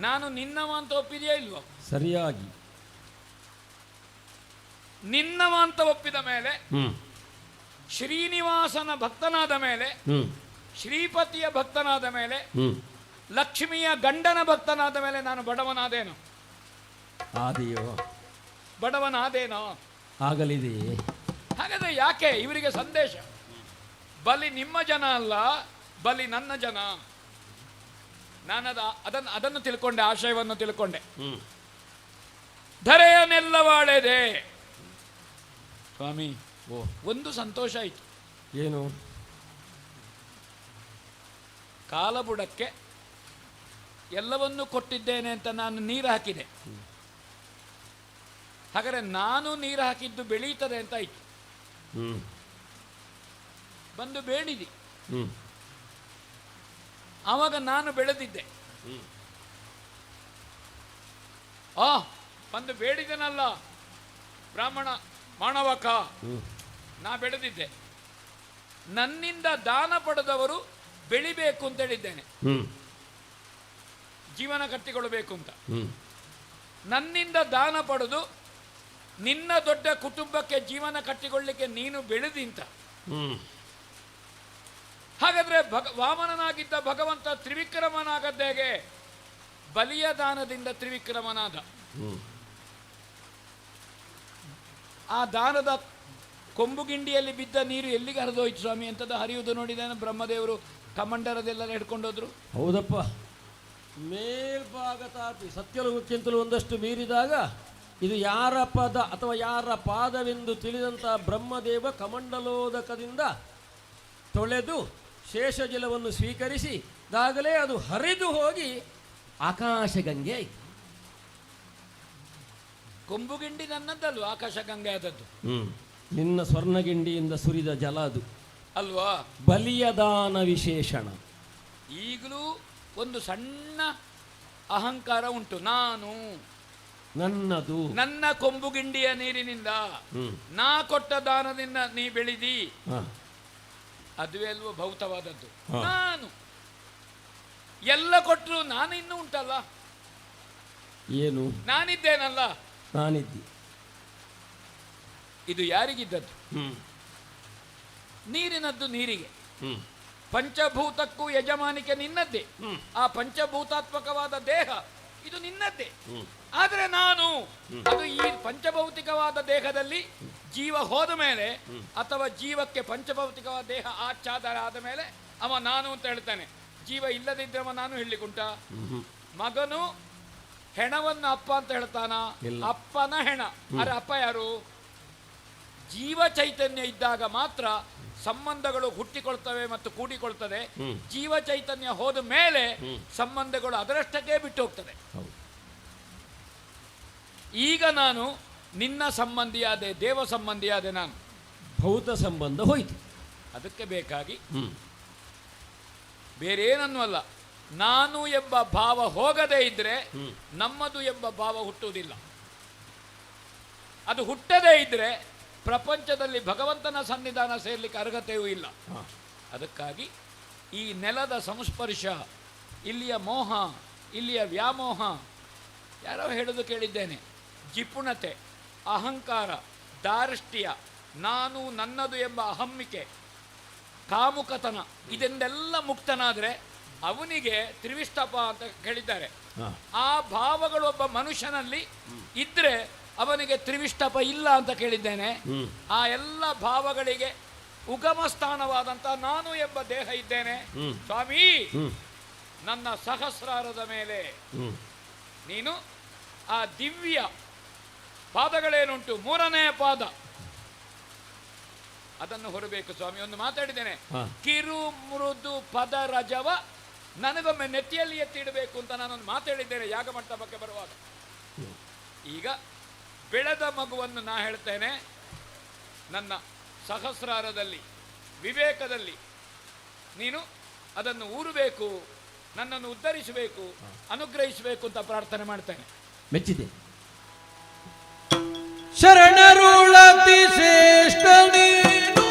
ನಾನು ನಿನ್ನವ ಅಂತ ಒಪ್ಪಿದೆಯಾ ಇಲ್ವೋ? ಸರಿಯಾಗಿ ನಿನ್ನವ ಅಂತ ಒಪ್ಪಿದ ಮೇಲೆ ಶ್ರೀನಿವಾಸನ ಭಕ್ತನಾದ ಮೇಲೆ, ಶ್ರೀಪತಿಯ ಭಕ್ತನಾದ ಮೇಲೆ, ಲಕ್ಷ್ಮಿಯ ಗಂಡನ ಭಕ್ತನಾದ ಮೇಲೆ ನಾನು ಬಡವನಾದೇನೋ? ಆದೆಯೋ? ಬಡವನಾದೇನೋ? ಆಗಲಿದೆಯೇ? ಹಾಗಾದ್ರೆ ಯಾಕೆ ಇವರಿಗೆ ಸಂದೇಶ? ಬಲಿ ನಿಮ್ಮ ಜನ ಅಲ್ಲ, ಬಲಿ ನನ್ನ ಜನ. ಅದನ್ನು ತಿಳ್ಕೊಂಡೆ, ಆಶಯವನ್ನು ತಿಳ್ಕೊಂಡೆ. ಧರೆಯನ್ನೆಲ್ಲವಾಳೆದೆ ಸ್ವಾಮಿ. ಒಂದು ಸಂತೋಷ ಆಯಿತು. ಏನು? ಕಾಲಬುಡಕ್ಕೆ ಎಲ್ಲವನ್ನೂ ಕೊಟ್ಟಿದ್ದೇನೆ ಅಂತ ನಾನು ನೀರು ಹಾಕಿದೆ. ಹಾಗಾದರೆ ನಾನು ನೀರು ಹಾಕಿದ್ದು ಬೆಳೀತದೆ ಅಂತ ಆಯ್ತು. ಬಂದು ಬೇಡಿದಿ, ಆವಾಗ ನಾನು ಬೆಳೆದಿದ್ದೆ. ಬಂದು ಬೇಡಿದನಲ್ಲ ಬ್ರಾಹ್ಮಣ ಮಾಣವಕ, ನಾ ಬೆಳೆದಿದ್ದೆ. ನನ್ನಿಂದ ದಾನ ಪಡೆದವರು ಬೆಳಿಬೇಕು ಅಂತ ಹೇಳಿದ್ದೇನೆ, ಜೀವನ ಕಟ್ಟಿಕೊಳ್ಳಬೇಕು ಅಂತ. ನನ್ನಿಂದ ದಾನ ಪಡೆದು ನಿನ್ನ ದೊಡ್ಡ ಕುಟುಂಬಕ್ಕೆ ಜೀವನ ಕಟ್ಟಿಕೊಳ್ಳಿಕ್ಕೆ ನೀನು ಬೆಳೆದಿಂತ. ಹಾಗಾದ್ರೆ ವಾಮನನಾಗಿದ್ದ ಭಗವಂತ ತ್ರಿವಿಕ್ರಮನಾಗದ್ದ ಹೇಗೆ? ಬಲಿಯ ದಾನದಿಂದ ತ್ರಿವಿಕ್ರಮನಾದ. ಆ ದಾನದ ಕೊಂಬುಗಿಂಡಿಯಲ್ಲಿ ಬಿದ್ದ ನೀರು ಎಲ್ಲಿಗೆ ಹರಿದೋಯ್ತು ಸ್ವಾಮಿ ಅಂತದ ಹರಿಯುವುದು ನೋಡಿದಾನೆ ಬ್ರಹ್ಮದೇವರು. ಕಮಂಡರದೆಲ್ಲ ಹಿಡ್ಕೊಂಡೋದ್ರು. ಹೌದಪ್ಪ, ಮೇಲ್ಭಾಗ ತಾಪಿ ಸತ್ಯಲೋಕಕ್ಕಿಂತಲೂ ಒಂದಷ್ಟು ಮೀರಿದಾಗ ಇದು ಯಾರ ಪದ ಅಥವಾ ಯಾರ ಪಾದವೆಂದು ತಿಳಿದಂಥ ಬ್ರಹ್ಮದೇವ ಕಮಂಡಲೋದಕದಿಂದ ತೊಳೆದು ಶೇಷಜಲವನ್ನು ಸ್ವೀಕರಿಸಿದಾಗಲೇ ಅದು ಹರಿದು ಹೋಗಿ ಆಕಾಶಗಂಗೆ ಆಯಿತು. ಕೊಂಬುಗಿಂಡಿ ನನ್ನದ್ದಲ್ವ, ಆಕಾಶಗಂಗೆ ಆದದ್ದು. ನಿನ್ನ ಸ್ವರ್ಣಗಿಂಡಿಯಿಂದ ಸುರಿದ ಜಲ ಅದು ಅಲ್ವಾ? ಬಲಿಯದಾನ ವಿಶೇಷಣ. ಈಗಲೂ ಒಂದು ಸಣ್ಣ ಅಹಂಕಾರ ಉಂಟು. ನಾನು ನನ್ನದು, ನನ್ನ ಕೊಂಬುಗಿಂಡಿಯ ನೀರಿನಿಂದ ನಾ ಕೊಟ್ಟ ದಾನದಿಂದ ನೀ ಬೆಳೆದಿ, ಅದುವೇ ಅಲ್ವ ಭೌತವಾದದ್ದು. ನಾನು ಎಲ್ಲ ಕೊಟ್ಟರು ನಾನು ಇನ್ನೂ ಉಂಟಲ್ಲ, ಏನು ನಾನಿದ್ದೇನಲ್ಲ, ನಾನಿದ್ದಿ. ಇದು ಯಾರಿಗಿದ್ದದ್ದು? ನೀರಿನದ್ದು ನೀರಿಗೆ. ಪಂಚಭೂತಕ್ಕೂ ಯಜಮಾನಿಕೆ ನಿನ್ನದ್ದೇ. ಆ ಪಂಚಭೂತಾತ್ಮಕವಾದ ದೇಹ ಇದು ನಿನ್ನದ್ದೇ. ಆದರೆ ನಾನು ಅದು ಈ ಪಂಚಭೌತಿಕವಾದ ದೇಹದಲ್ಲಿ ಜೀವ ಹೋದ ಮೇಲೆ ಅಥವಾ ಜೀವಕ್ಕೆ ಪಂಚಭೌತಿಕವಾದ ದೇಹ ಆಚ್ಛಾದನ ಆದ ಮೇಲೆ ಅವ ನಾನು ಅಂತ ಹೇಳ್ತಾನೆ. ಜೀವ ಇಲ್ಲದಿದ್ದರೆ ಅವ ನಾನು ಹೇಳಲಿಕ್ಕುಂಟ? ಮಗನು ಹೆಣವನ್ನು ಅಪ್ಪ ಅಂತ ಹೇಳ್ತಾನ? ಅಪ್ಪನ ಹೆಣ. ಅರೆ ಅಪ್ಪ ಯಾರು? ಜೀವ ಚೈತನ್ಯ ಇದ್ದಾಗ ಮಾತ್ರ ಸಂಬಂಧಗಳು ಹುಟ್ಟಿಕೊಳ್ತವೆ ಮತ್ತು ಕೂಡಿಕೊಳ್ತದೆ. ಜೀವ ಚೈತನ್ಯ ಹೋದ ಮೇಲೆ ಸಂಬಂಧಗಳು ಅದರಷ್ಟಕ್ಕೆ ಬಿಟ್ಟು ಹೋಗ್ತದೆ. ಈಗ ನಾನು ನಿನ್ನ ಸಂಬಂಧಿಯಾದೆ, ದೇವ ಸಂಬಂಧಿಯಾದೆ. ನಾನು ಭೌತ ಸಂಬಂಧ ಹೋಯಿತು. ಅದಕ್ಕೆ ಬೇಕಾಗಿ ಬೇರೇನನ್ನೂ ಅಲ್ಲ, ನಾನು ಎಂಬ ಭಾವ ಹೋಗದೇ ಇದ್ರೆ ನಮ್ಮದು ಎಂಬ ಭಾವ ಹುಟ್ಟುವುದಿಲ್ಲ. ಅದು ಹುಟ್ಟದೇ ಇದ್ರೆ ಪ್ರಪಂಚದಲ್ಲಿ ಭಗವಂತನ ಸನ್ನಿಧಾನ ಸೇರ್ಲಿಕ್ಕೆ ಅರ್ಹತೆಯೂ ಇಲ್ಲ. ಅದಕ್ಕಾಗಿ ಈ ನೆಲದ ಸಂಸ್ಪರ್ಶ, ಇಲ್ಲಿಯ ಮೋಹ, ಇಲ್ಲಿಯ ವ್ಯಾಮೋಹ, ಯಾರೋ ಹೇಳೋದು ಕೇಳಿದ್ದೇನೆ, ಜಿಪುಣತೆ, ಅಹಂಕಾರ, ದಾರ್ಷ್ಟ್ಯ, ನಾನು ನನ್ನದು ಎಂಬ ಅಹಮ್ಮಿಕೆ, ಕಾಮುಕತನ, ಇದೆಂದೆಲ್ಲ ಮುಕ್ತನಾದರೆ ಅವನಿಗೆ ತ್ರಿವಿಷ್ಟಪ ಅಂತ ಹೇಳಿದ್ದಾರೆ. ಆ ಭಾವಗಳು ಒಬ್ಬ ಮನುಷ್ಯನಲ್ಲಿ ಇದ್ರೆ ಅವನಿಗೆ ತ್ರಿವಿಷ್ಟಪ ಇಲ್ಲ ಅಂತ ಕೇಳಿದ್ದೇನೆ. ಆ ಎಲ್ಲ ಭಾವಗಳಿಗೆ ಉಗಮ ಸ್ಥಾನವಾದಂಥ ನಾನು ಎಂಬ ದೇಹ ಇದ್ದೇನೆ ಸ್ವಾಮಿ. ನನ್ನ ಸಹಸ್ರಾರದ ಮೇಲೆ ನೀನು ಆ ದಿವ್ಯ ಪಾದಗಳೇನುಂಟು, ಮೂರನೇ ಪಾದ ಅದನ್ನು ಹೊರಬೇಕು ಸ್ವಾಮಿ. ಒಂದು ಮಾತಾಡಿದ್ದೇನೆ, ಕಿರು ಮೃದು ಪದ ರಜವ ನನಗೊಮ್ಮೆ ನೆತ್ತಿಯಲ್ಲಿ ಎತ್ತಿಡಬೇಕು ಅಂತ ನಾನೊಂದು ಮಾತಾಡಿದ್ದೇನೆ ಯಾಗ ಮಂಟಪಕ್ಕೆ ಬರುವಾಗ. ಈಗ ಬೆಳೆದ ಮಗುವನ್ನು ನಾ ಹೇಳ್ತೇನೆ, ನನ್ನ ಸಹಸ್ರಾರದಲ್ಲಿ ವಿವೇಕದಲ್ಲಿ ನೀನು ಅದನ್ನು ಊರಬೇಕು, ನನ್ನನ್ನು ಉದ್ಧರಿಸಬೇಕು, ಅನುಗ್ರಹಿಸಬೇಕು ಅಂತ ಪ್ರಾರ್ಥನೆ ಮಾಡ್ತೇನೆ. ಮೆಚ್ಚಿದೆ. ಶರಣರುಳತಿ ಶ್ರೇಷ್ಠ ನೀನು,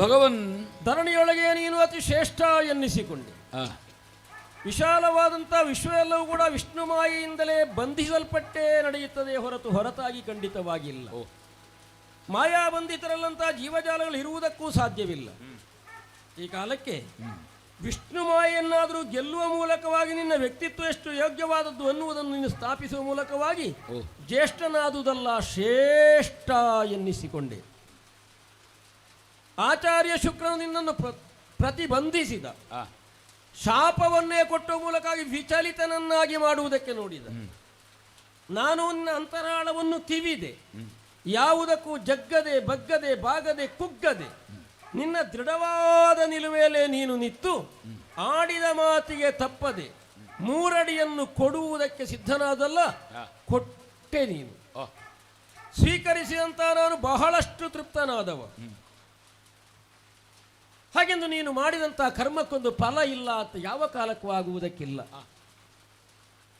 ಭಗವನ್ ಧರಣಿಯೊಳಗೆ ನೀನು ಅತಿ ಶ್ರೇಷ್ಠ ಎನ್ನಿಸಿಕೊಂಡೆ. ವಿಶಾಲವಾದಂಥ ವಿಶ್ವವೆಲ್ಲವೂ ಕೂಡ ವಿಷ್ಣು ಮಾಯೆಯಿಂದಲೇ ಬಂಧಿಸಲ್ಪಟ್ಟೇ ನಡೆಯುತ್ತದೆ ಹೊರತಾಗಿ ಖಂಡಿತವಾಗಿಲ್ಲ. ಮಾಯಾಬಂಧಿತರಲ್ಲಂಥ ಜೀವಜಾಲಗಳು ಇರುವುದಕ್ಕೂ ಸಾಧ್ಯವಿಲ್ಲ. ಈ ಕಾಲಕ್ಕೆ ವಿಷ್ಣು ಮಾಯೆಯನ್ನಾದರೂ ಗೆಲ್ಲುವ ಮೂಲಕವಾಗಿ ನಿನ್ನ ವ್ಯಕ್ತಿತ್ವ ಎಷ್ಟು ಯೋಗ್ಯವಾದದ್ದು ಅನ್ನುವುದನ್ನು ನೀನು ಸ್ಥಾಪಿಸುವ ಮೂಲಕವಾಗಿ ಜ್ಯೇಷ್ಠನಾದುದಲ್ಲ ಶ್ರೇಷ್ಠ ಎನ್ನಿಸಿಕೊಂಡೆ. ಆಚಾರ್ಯ ಶುಕ್ರನು ನಿನ್ನನ್ನು ಪ್ರತಿಬಂಧಿಸಿದ, ಶಾಪವನ್ನೇ ಕೊಟ್ಟುವ ಮೂಲಕವಾಗಿ ವಿಚಲಿತನನ್ನಾಗಿ ಮಾಡುವುದಕ್ಕೆ ನೋಡಿದ. ನಾನು ನಿನ್ನ ಅಂತರಾಳವನ್ನು ತಿವಿದೆ, ಯಾವುದಕ್ಕೂ ಜಗ್ಗದೆ ಬಗ್ಗದೆ ಬಾಗದೆ ಕುಗ್ಗದೆ ನಿನ್ನ ದೃಢವಾದ ನಿಲುವೆಯಲ್ಲೇ ನೀನು ನಿಂತು ಆಡಿದ ಮಾತಿಗೆ ತಪ್ಪದೆ 3 ಅಡಿಯನ್ನು ಕೊಡುವುದಕ್ಕೆ ಸಿದ್ಧನಾದಲ್ಲ, ಕೊಟ್ಟೆ ನೀನು. ಸ್ವೀಕರಿಸಿದಂತ ನಾನು ಬಹಳಷ್ಟು ತೃಪ್ತನಾದವ. ಹಾಗೆಂದು ನೀನು ಮಾಡಿದಂಥ ಕರ್ಮಕ್ಕೊಂದು ಫಲ ಇಲ್ಲ ಅಂತ ಯಾವ ಕಾಲಕ್ಕೂ ಆಗುವುದಕ್ಕಿಲ್ಲ.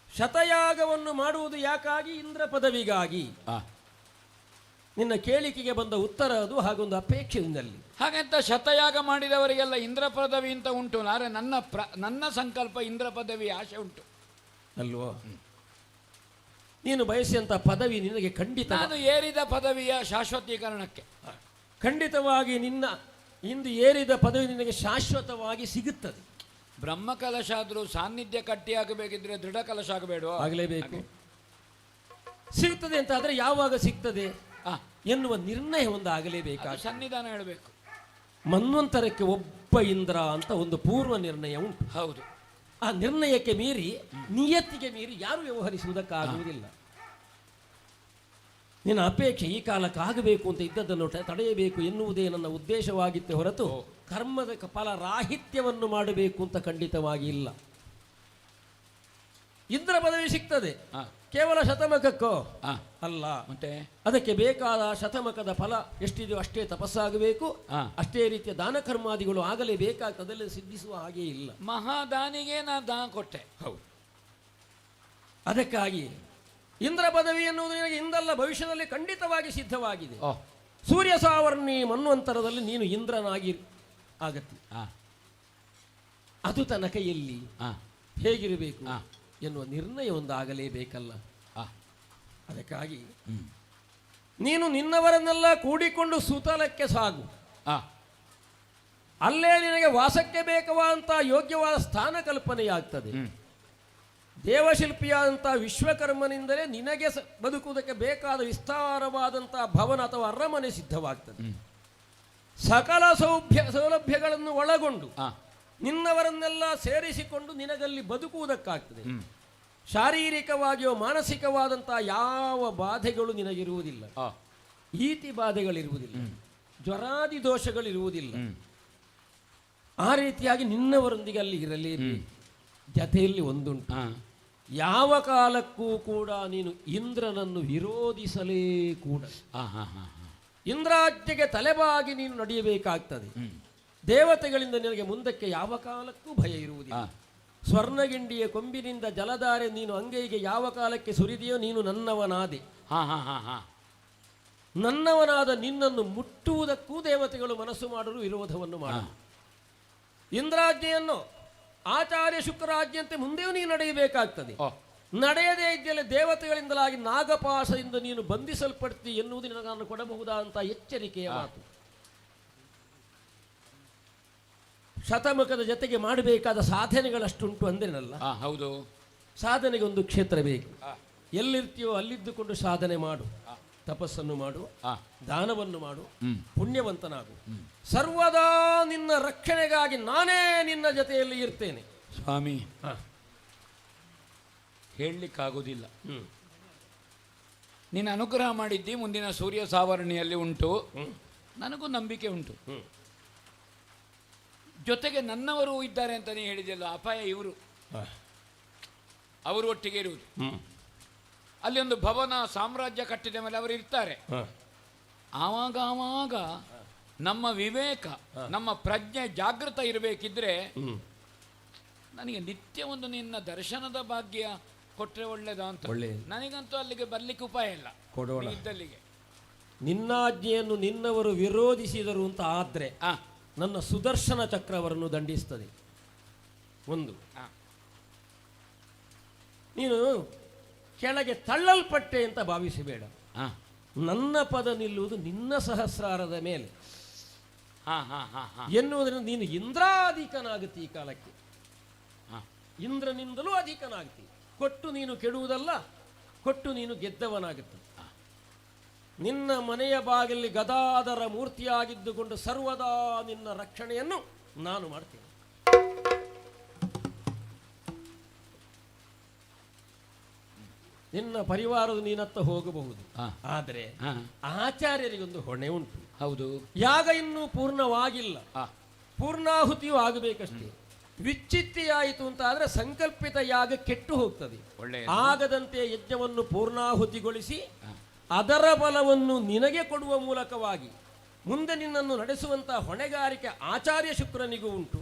ಶತಯಾಗವನ್ನು ಮಾಡುವುದು ಯಾಕಾಗಿ? ಇಂದ್ರ ಪದವಿಗಾಗಿ. ನಿನ್ನ ಕೇಳಿಕೆಗೆ ಬಂದ ಉತ್ತರ ಅದು, ಹಾಗೊಂದು ಅಪೇಕ್ಷೆಯಲ್ಲಿ. ಹಾಗಂತ ಶತಯಾಗ ಮಾಡಿದವರಿಗೆಲ್ಲ ಇಂದ್ರ ಪದವಿ ಅಂತ ಉಂಟು. ನಾರೆ ನನ್ನ ಸಂಕಲ್ಪ ಇಂದ್ರ ಪದವಿ ಆಶೆ ಉಂಟು ಅಲ್ವೋ? ನೀನು ಬಯಸಿದಂಥ ಪದವಿ ನಿನಗೆ ಖಂಡಿತ, ನಾನು ಏರಿದ ಪದವಿಯ ಶಾಶ್ವತೀಕರಣಕ್ಕೆ ಖಂಡಿತವಾಗಿ ನಿನ್ನ ಇಂದು ಏರಿದ ಪದವಿ ನಿನಗೆ ಶಾಶ್ವತವಾಗಿ ಸಿಗುತ್ತದೆ. ಬ್ರಹ್ಮ ಕಲಶ ಆದರೂ ಸಾನ್ನಿಧ್ಯ ಕಟ್ಟಿಯಾಗಬೇಕಿದ್ರೆ ದೃಢ ಕಲಶ ಆಗಬೇಡ, ಆಗಲೇಬೇಕು. ಸಿಗುತ್ತದೆ ಅಂತ ಆದರೆ ಯಾವಾಗ ಸಿಗ್ತದೆ ಎನ್ನುವ ನಿರ್ಣಯ ಒಂದು ಆಗಲೇಬೇಕಾಗ ಸನ್ನಿಧಾನ ಹೇಳಬೇಕು. ಮನ್ವಂತರಕ್ಕೆ ಒಬ್ಬ ಇಂದ್ರ ಅಂತ ಒಂದು ಪೂರ್ವ ನಿರ್ಣಯ ಉಂಟು. ಹೌದು. ಆ ನಿರ್ಣಯಕ್ಕೆ ಮೀರಿ, ನಿಯತ್ತಿಗೆ ಮೀರಿ ಯಾರು ವ್ಯವಹರಿಸುವುದಕ್ಕಾಗುವುದಿಲ್ಲ. ನಿನ್ನ ಅಪೇಕ್ಷೆ ಈ ಕಾಲಕ್ಕೆ ಆಗಬೇಕು ಅಂತ ಇದ್ದದ್ದನ್ನು ತಡೆಯಬೇಕು ಎನ್ನುವುದೇ ನನ್ನ ಉದ್ದೇಶವಾಗಿತ್ತೆ ಹೊರತು ಕರ್ಮದ ಫಲ ರಾಹಿತ್ಯವನ್ನು ಮಾಡಬೇಕು ಅಂತ ಖಂಡಿತವಾಗಿ ಇಲ್ಲ. ಇಂದ್ರ ಪದವಿ ಸಿಗ್ತದೆ ಕೇವಲ ಶತಮಕಕ್ಕೋ ಅಲ್ಲ, ಮತ್ತೆ ಅದಕ್ಕೆ ಬೇಕಾದ ಶತಮಕದ ಫಲ ಎಷ್ಟಿದೆಯೋ ಅಷ್ಟೇ ತಪಸ್ಸಾಗಬೇಕು, ಅಷ್ಟೇ ರೀತಿಯ ದಾನ ಕರ್ಮಾದಿಗಳು ಆಗಲೇಬೇಕಾಗ್ತದೆ. ಅದೆಲ್ಲ ಸಿದ್ಧಿಸುವ ಹಾಗೆ ಇಲ್ಲ. ಮಹಾದಾನಿಗೆ ನಾ ದಾನ ಕೊಟ್ಟೆ. ಹೌದು. ಅದಕ್ಕಾಗಿ ಇಂದ್ರ ಪದವಿ ಎನ್ನುವುದು ನಿನಗೆ ಇಂದಲ್ಲ ಭವಿಷ್ಯದಲ್ಲಿ ಖಂಡಿತವಾಗಿ ಸಿದ್ಧವಾಗಿದೆ. ಸೂರ್ಯ ಸಾವರ್ಣಿ ಮನ್ವಂತರದಲ್ಲಿ ನೀನು ಇಂದ್ರನಾಗಿ ಆಗತ್ತಿ. ಅದು ತನ್ನ ಕೈಯಲ್ಲಿ ಹೇಗಿರಬೇಕು ಎನ್ನುವ ನಿರ್ಣಯ ಒಂದು ಆಗಲೇಬೇಕಲ್ಲ. ಅದಕ್ಕಾಗಿ ನೀನು ನಿನ್ನವರನ್ನೆಲ್ಲ ಕೂಡಿಕೊಂಡು ಸುತಲಕ್ಕೆ ಸಾಗು. ಅಲ್ಲೇ ನಿನಗೆ ವಾಸಕ್ಕೆ ಬೇಕಾದಂಥ ಯೋಗ್ಯವಾದ ಸ್ಥಾನ ಕಲ್ಪನೆಯಾಗ್ತದೆ. ದೇವಶಿಲ್ಪಿಯಾದಂಥ ವಿಶ್ವಕರ್ಮನಿಂದಲೇ ನಿನಗೆ ಬದುಕುವುದಕ್ಕೆ ಬೇಕಾದ ವಿಸ್ತಾರವಾದಂಥ ಭವನ ಅಥವಾ ಅರಮನೆ ಸಿದ್ಧವಾಗ್ತದೆ. ಸಕಲ ಸೌಲಭ್ಯಗಳನ್ನು ಒಳಗೊಂಡು ನಿನ್ನವರನ್ನೆಲ್ಲ ಸೇರಿಸಿಕೊಂಡು ನಿನಗಲ್ಲಿ ಬದುಕುವುದಕ್ಕಾಗ್ತದೆ. ಶಾರೀರಿಕವಾಗಿಯೋ ಮಾನಸಿಕವಾದಂಥ ಯಾವ ಬಾಧೆಗಳು ನಿನಗಿರುವುದಿಲ್ಲ. ಈತಿ ಬಾಧೆಗಳಿರುವುದಿಲ್ಲ, ಜ್ವರಾದಿ ದೋಷಗಳಿರುವುದಿಲ್ಲ. ಆ ರೀತಿಯಾಗಿ ನಿನ್ನವರೊಂದಿಗೆ ಅಲ್ಲಿ ಇರಲೇಬೇಕು. ಜತೆಯಲ್ಲಿ ಒಂದುಂಟು, ಯಾವ ಕಾಲಕ್ಕೂ ಕೂಡ ನೀನು ಇಂದ್ರನನ್ನು ವಿರೋಧಿಸಲೇ ಕೂಡ. ಇಂದ್ರಾಜ್ಞೆಗೆ ತಲೆಬಾಗಿ ನೀನು ನಡೆಯಬೇಕಾಗ್ತದೆ. ದೇವತೆಗಳಿಂದ ನಿನಗೆ ಮುಂದಕ್ಕೆ ಯಾವ ಕಾಲಕ್ಕೂ ಭಯ ಇರುವುದಿಲ್ಲ. ಸ್ವರ್ಣಗಿಂಡಿಯ ಕೊಂಬಿನಿಂದ ಜಲಧಾರೆ ನೀನು ಅಂಗೈಗೆ ಯಾವ ಕಾಲಕ್ಕೆ ಸುರಿದೆಯೋ ನೀನು ನನ್ನವನಾದೆ. ನನ್ನವನಾದ ನಿನ್ನನ್ನು ಮುಟ್ಟುವುದಕ್ಕೂ ದೇವತೆಗಳು ಮನಸ್ಸು ಮಾಡಲು ವಿರೋಧವನ್ನು ಮಾಡ. ಇಂದ್ರಾಜ್ಞೆಯನ್ನು ಆಚಾರ್ಯ ಶುಕ್ರಾಜ್ಞೆಯಂತೆ ಮುಂದೆಯೂ ನೀನು ನಡೆಯಬೇಕಾಗ್ತದೆ. ನಡೆಯದೇ ಇದ್ದಲ್ಲಿ ದೇವತೆಗಳಿಂದಲಾಗಿ ನಾಗಪಾಶದಿಂದ ನೀನು ಬಂಧಿಸಲ್ಪಡ್ತಿ ಎನ್ನುವುದು ನಾನು ಕೊಡಬಹುದಾದಂಥ ಎಚ್ಚರಿಕೆಯ ಮಾತು. ಶತಮುಖದ ಜೊತೆಗೆ ಮಾಡಬೇಕಾದ ಸಾಧನೆಗಳಷ್ಟುಂಟು ಅಂದೇನಲ್ಲ. ಹೌದು. ಸಾಧನೆಗೆ ಒಂದು ಕ್ಷೇತ್ರ ಬೇಕು. ಎಲ್ಲಿರ್ತೀಯೋ ಅಲ್ಲಿದ್ದುಕೊಂಡು ಸಾಧನೆ ಮಾಡು, ತಪಸ್ಸನ್ನು ಮಾಡು, ದಾನವನ್ನು ಮಾಡು, ಪುಣ್ಯವಂತನಾಗು. ಸರ್ವದಾ ನಿನ್ನ ರಕ್ಷಣೆಗಾಗಿ ನಾನೇ ನಿನ್ನ ಜೊತೆಯಲ್ಲಿ ಇರ್ತೇನೆ. ಸ್ವಾಮಿ, ಹೇಳಲಿಕ್ಕಾಗೋದಿಲ್ಲ. ನೀನು ಅನುಗ್ರಹ ಮಾಡಿದ್ದಿ ಮುಂದಿನ ಸೂರ್ಯ ಸಾವರ್ಣಿಯಲ್ಲಿ ಉಂಟು. ನನಗೂ ನಂಬಿಕೆ ಉಂಟು. ಜೊತೆಗೆ ನನ್ನವರು ಇದ್ದಾರೆ ಅಂತ ನೀ ಹೇಳಿದೆಯಲ್ಲ, ಅಪಾಯ ಇವರು, ಅವರು ಒಟ್ಟಿಗೆ ಇರುವುದು. ಅಲ್ಲಿ ಒಂದು ಭವನ ಸಾಮ್ರಾಜ್ಯ ಕಟ್ಟಿದ ಮೇಲೆ ಅವರು ಇರ್ತಾರೆ. ಆವಾಗ ನಮ್ಮ ವಿವೇಕ, ನಮ್ಮ ಪ್ರಜ್ಞೆ ಜಾಗೃತ ಇರಬೇಕಿದ್ರೆ ನನಗೆ ನಿತ್ಯ ಒಂದು ನಿನ್ನ ದರ್ಶನದ ಭಾಗ್ಯ ಕೊಟ್ಟರೆ ಒಳ್ಳೇದ ಅಂತ. ನನಗಂತೂ ಅಲ್ಲಿಗೆ ಬರ್ಲಿಕ್ಕೆ ಉಪಾಯ ಇಲ್ಲ. ಇದ್ದಲ್ಲಿಗೆ ನಿನ್ನಾಜ್ಞೆಯನ್ನು ನಿನ್ನವರು ವಿರೋಧಿಸಿದರು ಅಂತ ಆದ್ರೆ ನನ್ನ ಸುದರ್ಶನ ಚಕ್ರವನ್ನು ದಂಡಿಸ್ತದೆ. ಒಂದು, ನೀನು ಕೆಳಗೆ ತಳ್ಳಲ್ಪಟ್ಟೆ ಅಂತ ಭಾವಿಸಬೇಡ. ನನ್ನ ಪದ ನಿಲ್ಲುವುದು ನಿನ್ನ ಸಹಸ್ರಾರದ ಮೇಲೆ ಎನ್ನುವುದರಿಂದ ನೀನು ಇಂದ್ರಾಧಿಕನಾಗುತ್ತಿ. ಈ ಕಾಲಕ್ಕೆ ಇಂದ್ರನಿಂದಲೂ ಅಧಿಕನಾಗ್ತಿ. ಕೊಟ್ಟು ನೀನು ಕೆಡುವುದಲ್ಲ, ಕೊಟ್ಟು ನೀನು ಗೆದ್ದವನಾಗುತ್ತ. ನಿನ್ನ ಮನೆಯ ಬಾಗಿಲಲ್ಲಿ ಗದಾಧರ ಮೂರ್ತಿಯಾಗಿದ್ದುಕೊಂಡು ಸರ್ವದಾ ನಿನ್ನ ರಕ್ಷಣೆಯನ್ನು ನಾನು ಮಾಡ್ತೇನೆ. ನಿನ್ನ ಪರಿವಾರದ ನೀನತ್ತ ಹೋಗಬಹುದು, ಆದರೆ ಆಚಾರ್ಯರಿಗೊಂದು ಹೊಣೆ ಉಂಟು. ಹೌದು, ಯಾಗ ಇನ್ನೂ ಪೂರ್ಣವಾಗಿಲ್ಲ, ಪೂರ್ಣಾಹುತಿಯೂ ಆಗಬೇಕಷ್ಟೇ. ವಿಚ್ಛಿತ್ತಿಯಾಯಿತು ಅಂತ ಆದರೆ ಸಂಕಲ್ಪಿತ ಯಾಗ ಕೆಟ್ಟು ಹೋಗ್ತದೆ. ಆಗದಂತೆ ಯಜ್ಞವನ್ನು ಪೂರ್ಣಾಹುತಿಗೊಳಿಸಿ ಅದರ ಬಲವನ್ನು ನಿನಗೆ ಕೊಡುವ ಮೂಲಕವಾಗಿ ಮುಂದೆ ನಿನ್ನನ್ನು ನಡೆಸುವಂತಹ ಹೊಣೆಗಾರಿಕೆ ಆಚಾರ್ಯ ಶುಕ್ರನಿಗೂ ಉಂಟು.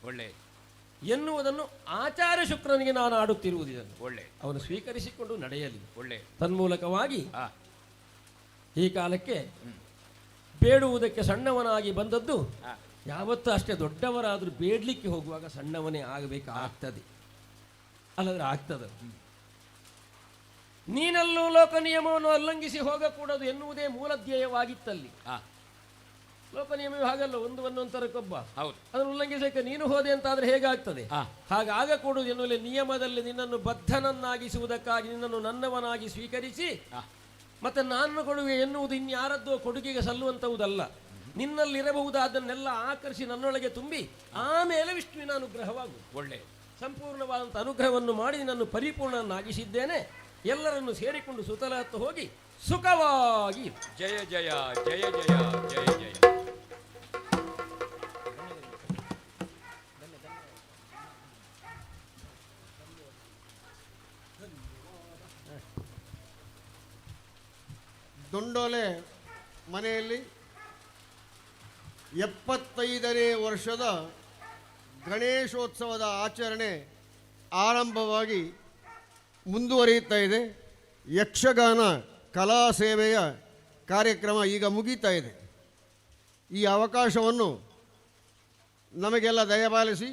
ಒಳ್ಳೆ ಎನ್ನುವುದನ್ನು ಆಚಾರ್ಯ ಶುಕ್ರನಿಗೆ ನಾನು ಆಡುತ್ತಿರುವುದಿದನ್ನು ಒಳ್ಳೆ ಅವನು ಸ್ವೀಕರಿಸಿಕೊಂಡು ನಡೆಯಲಿ. ಒಳ್ಳೆ ತನ್ಮೂಲಕವಾಗಿ ಈ ಕಾಲಕ್ಕೆ ಬೇಡುವುದಕ್ಕೆ ಸಣ್ಣವನಾಗಿ ಬಂದದ್ದು. ಯಾವತ್ತೂ ಅಷ್ಟೇ ದೊಡ್ಡವರಾದರೂ ಬೇಡಲಿಕ್ಕೆ ಹೋಗುವಾಗ ಸಣ್ಣವನೇ ಆಗಬೇಕಾಗ್ತದೆ, ಅಲ್ಲದ್ರೆ ಆಗ್ತದೆ. ನೀನಲ್ಲೂ ಲೋಕ ನಿಯಮವನ್ನು ಉಲ್ಲಂಘಿಸಿ ಹೋಗಕೂಡದು ಎನ್ನುವುದೇ ಮೂಲ ಧ್ಯೇಯವಾಗಿತ್ತಲ್ಲಿ. ಲೋಕ ನಿಯಮವೂ ಹಾಗಲ್ಲ, ಒಂದೊಂದರಕ್ಕೊಬ್ಬ ಅದನ್ನು ಉಲ್ಲಂಘಿಸಕ್ಕೆ ನೀನು ಹೋದೆ ಅಂತಾದ್ರೆ ಹೇಗಾಗ್ತದೆ? ಹಾಗಾಗಕೂಡದು ಎನ್ನುವಲ್ಲಿ ನಿಯಮದಲ್ಲಿ ನಿನ್ನನ್ನು ಬದ್ಧನನ್ನಾಗಿಸುವುದಕ್ಕಾಗಿ ನಿನ್ನನ್ನು ನನ್ನವನಾಗಿ ಸ್ವೀಕರಿಸಿ ಮತ್ತೆ ನಾನು ಕೊಡುಗೆ ಎನ್ನುವುದು ಇನ್ಯಾರದ್ದೋ ಕೊಡುಗೆಗೆ ಸಲ್ಲುವಂಥವುದಲ್ಲ. ನಿನ್ನಲ್ಲಿರಬಹುದಾದನ್ನೆಲ್ಲ ಆಕರ್ಷಿ ನನ್ನೊಳಗೆ ತುಂಬಿ ಆಮೇಲೆ ವಿಷ್ಣುವಿನ ಅನುಗ್ರಹವಾಗು. ಒಳ್ಳೆ ಸಂಪೂರ್ಣವಾದಂಥ ಅನುಗ್ರಹವನ್ನು ಮಾಡಿ ನಿನ್ನನ್ನು ಪರಿಪೂರ್ಣನಾಗಿಸಿದ್ದೇನೆ. ಎಲ್ಲರನ್ನು ಸೇರಿಕೊಂಡು ಸುತ್ತಲ ಹತ್ತು ಹೋಗಿ ಸುಖವಾಗಿ. ಜಯ ಜಯ ಜಯ ಜಯ ಜಯ ಜಯ. ದೊಂಡೋಲೆ ಮನೆಯಲ್ಲಿ 75ನೇ ವರ್ಷದ ಗಣೇಶೋತ್ಸವದ ಆಚರಣೆ ಆರಂಭವಾಗಿ ಮುಂದುವರಿಯುತ್ತಾ ಇದೆ. ಯಕ್ಷಗಾನ ಕಲಾ ಸೇವೆಯ ಕಾರ್ಯಕ್ರಮ ಈಗ ಮುಗೀತಾ ಇದೆ. ಈ ಅವಕಾಶವನ್ನು ನಮಗೆಲ್ಲ ದಯಪಾಲಿಸಿ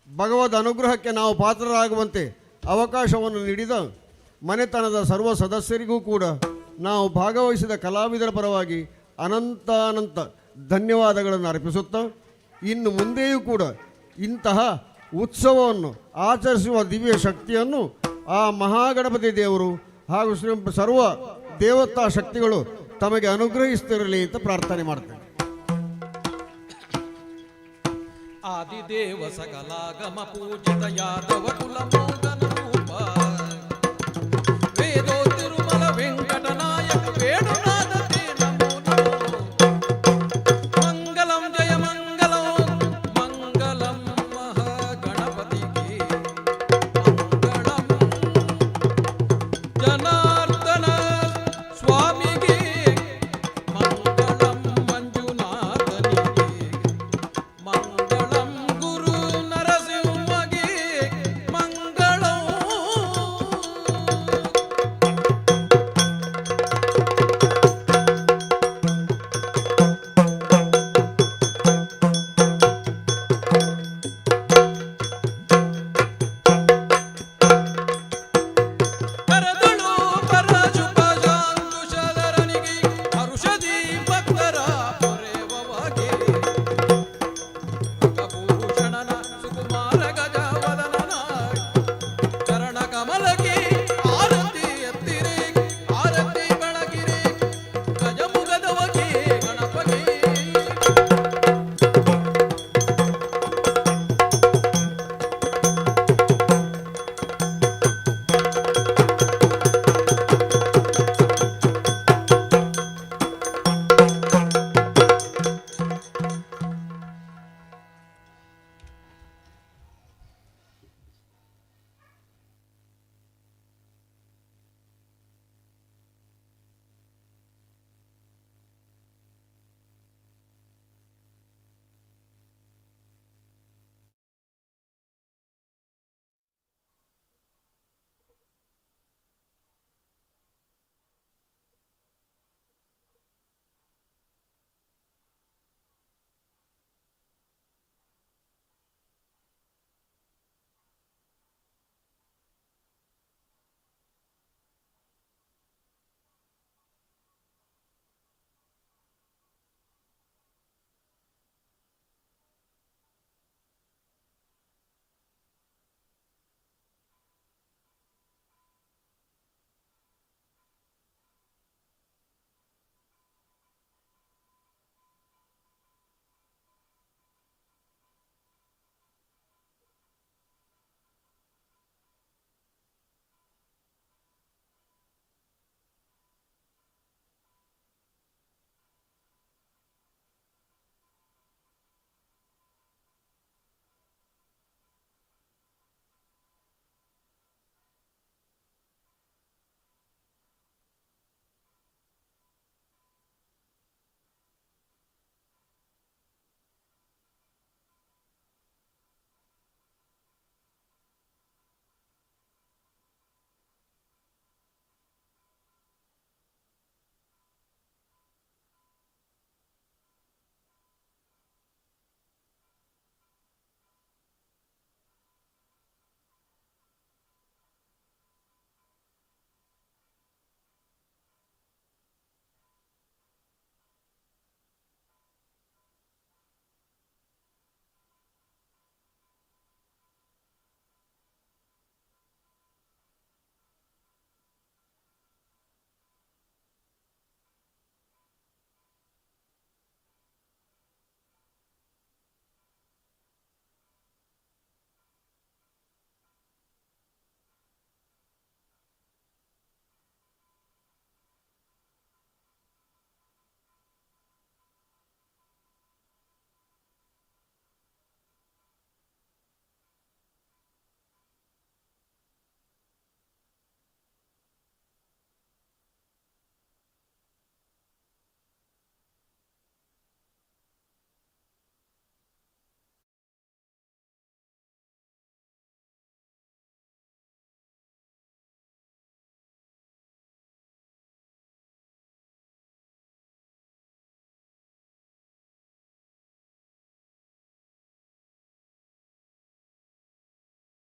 ಭಗವದ್ ಅನುಗ್ರಹಕ್ಕೆ ನಾವು ಪಾತ್ರರಾಗುವಂತೆ ಅವಕಾಶವನ್ನು ನೀಡಿದ ಮನೆತನದ ಸರ್ವ ಸದಸ್ಯರಿಗೂ ಕೂಡ ನಾವು ಭಾಗವಹಿಸಿದ ಕಲಾವಿದರ ಪರವಾಗಿ ಅನಂತಾನಂತ ಧನ್ಯವಾದಗಳನ್ನು ಅರ್ಪಿಸುತ್ತಾ, ಇನ್ನು ಮುಂದೆಯೂ ಕೂಡ ಇಂತಹ ಉತ್ಸವವನ್ನು ಆಚರಿಸುವ ದಿವ್ಯ ಶಕ್ತಿಯನ್ನು ಆ ಮಹಾಗಣಪತಿ ದೇವರು ಹಾಗೂ ಸರ್ವ ದೇವತಾ ಶಕ್ತಿಗಳು ತಮಗೆ ಅನುಗ್ರಹಿಸ್ತಿರಲಿ ಅಂತ ಪ್ರಾರ್ಥನೆ ಮಾಡ್ತೇನೆ. ಆದಿದೇವ ಸಕಲಾಗಮ ಪೂಜಿತ ಯಾದವ ಕುಲ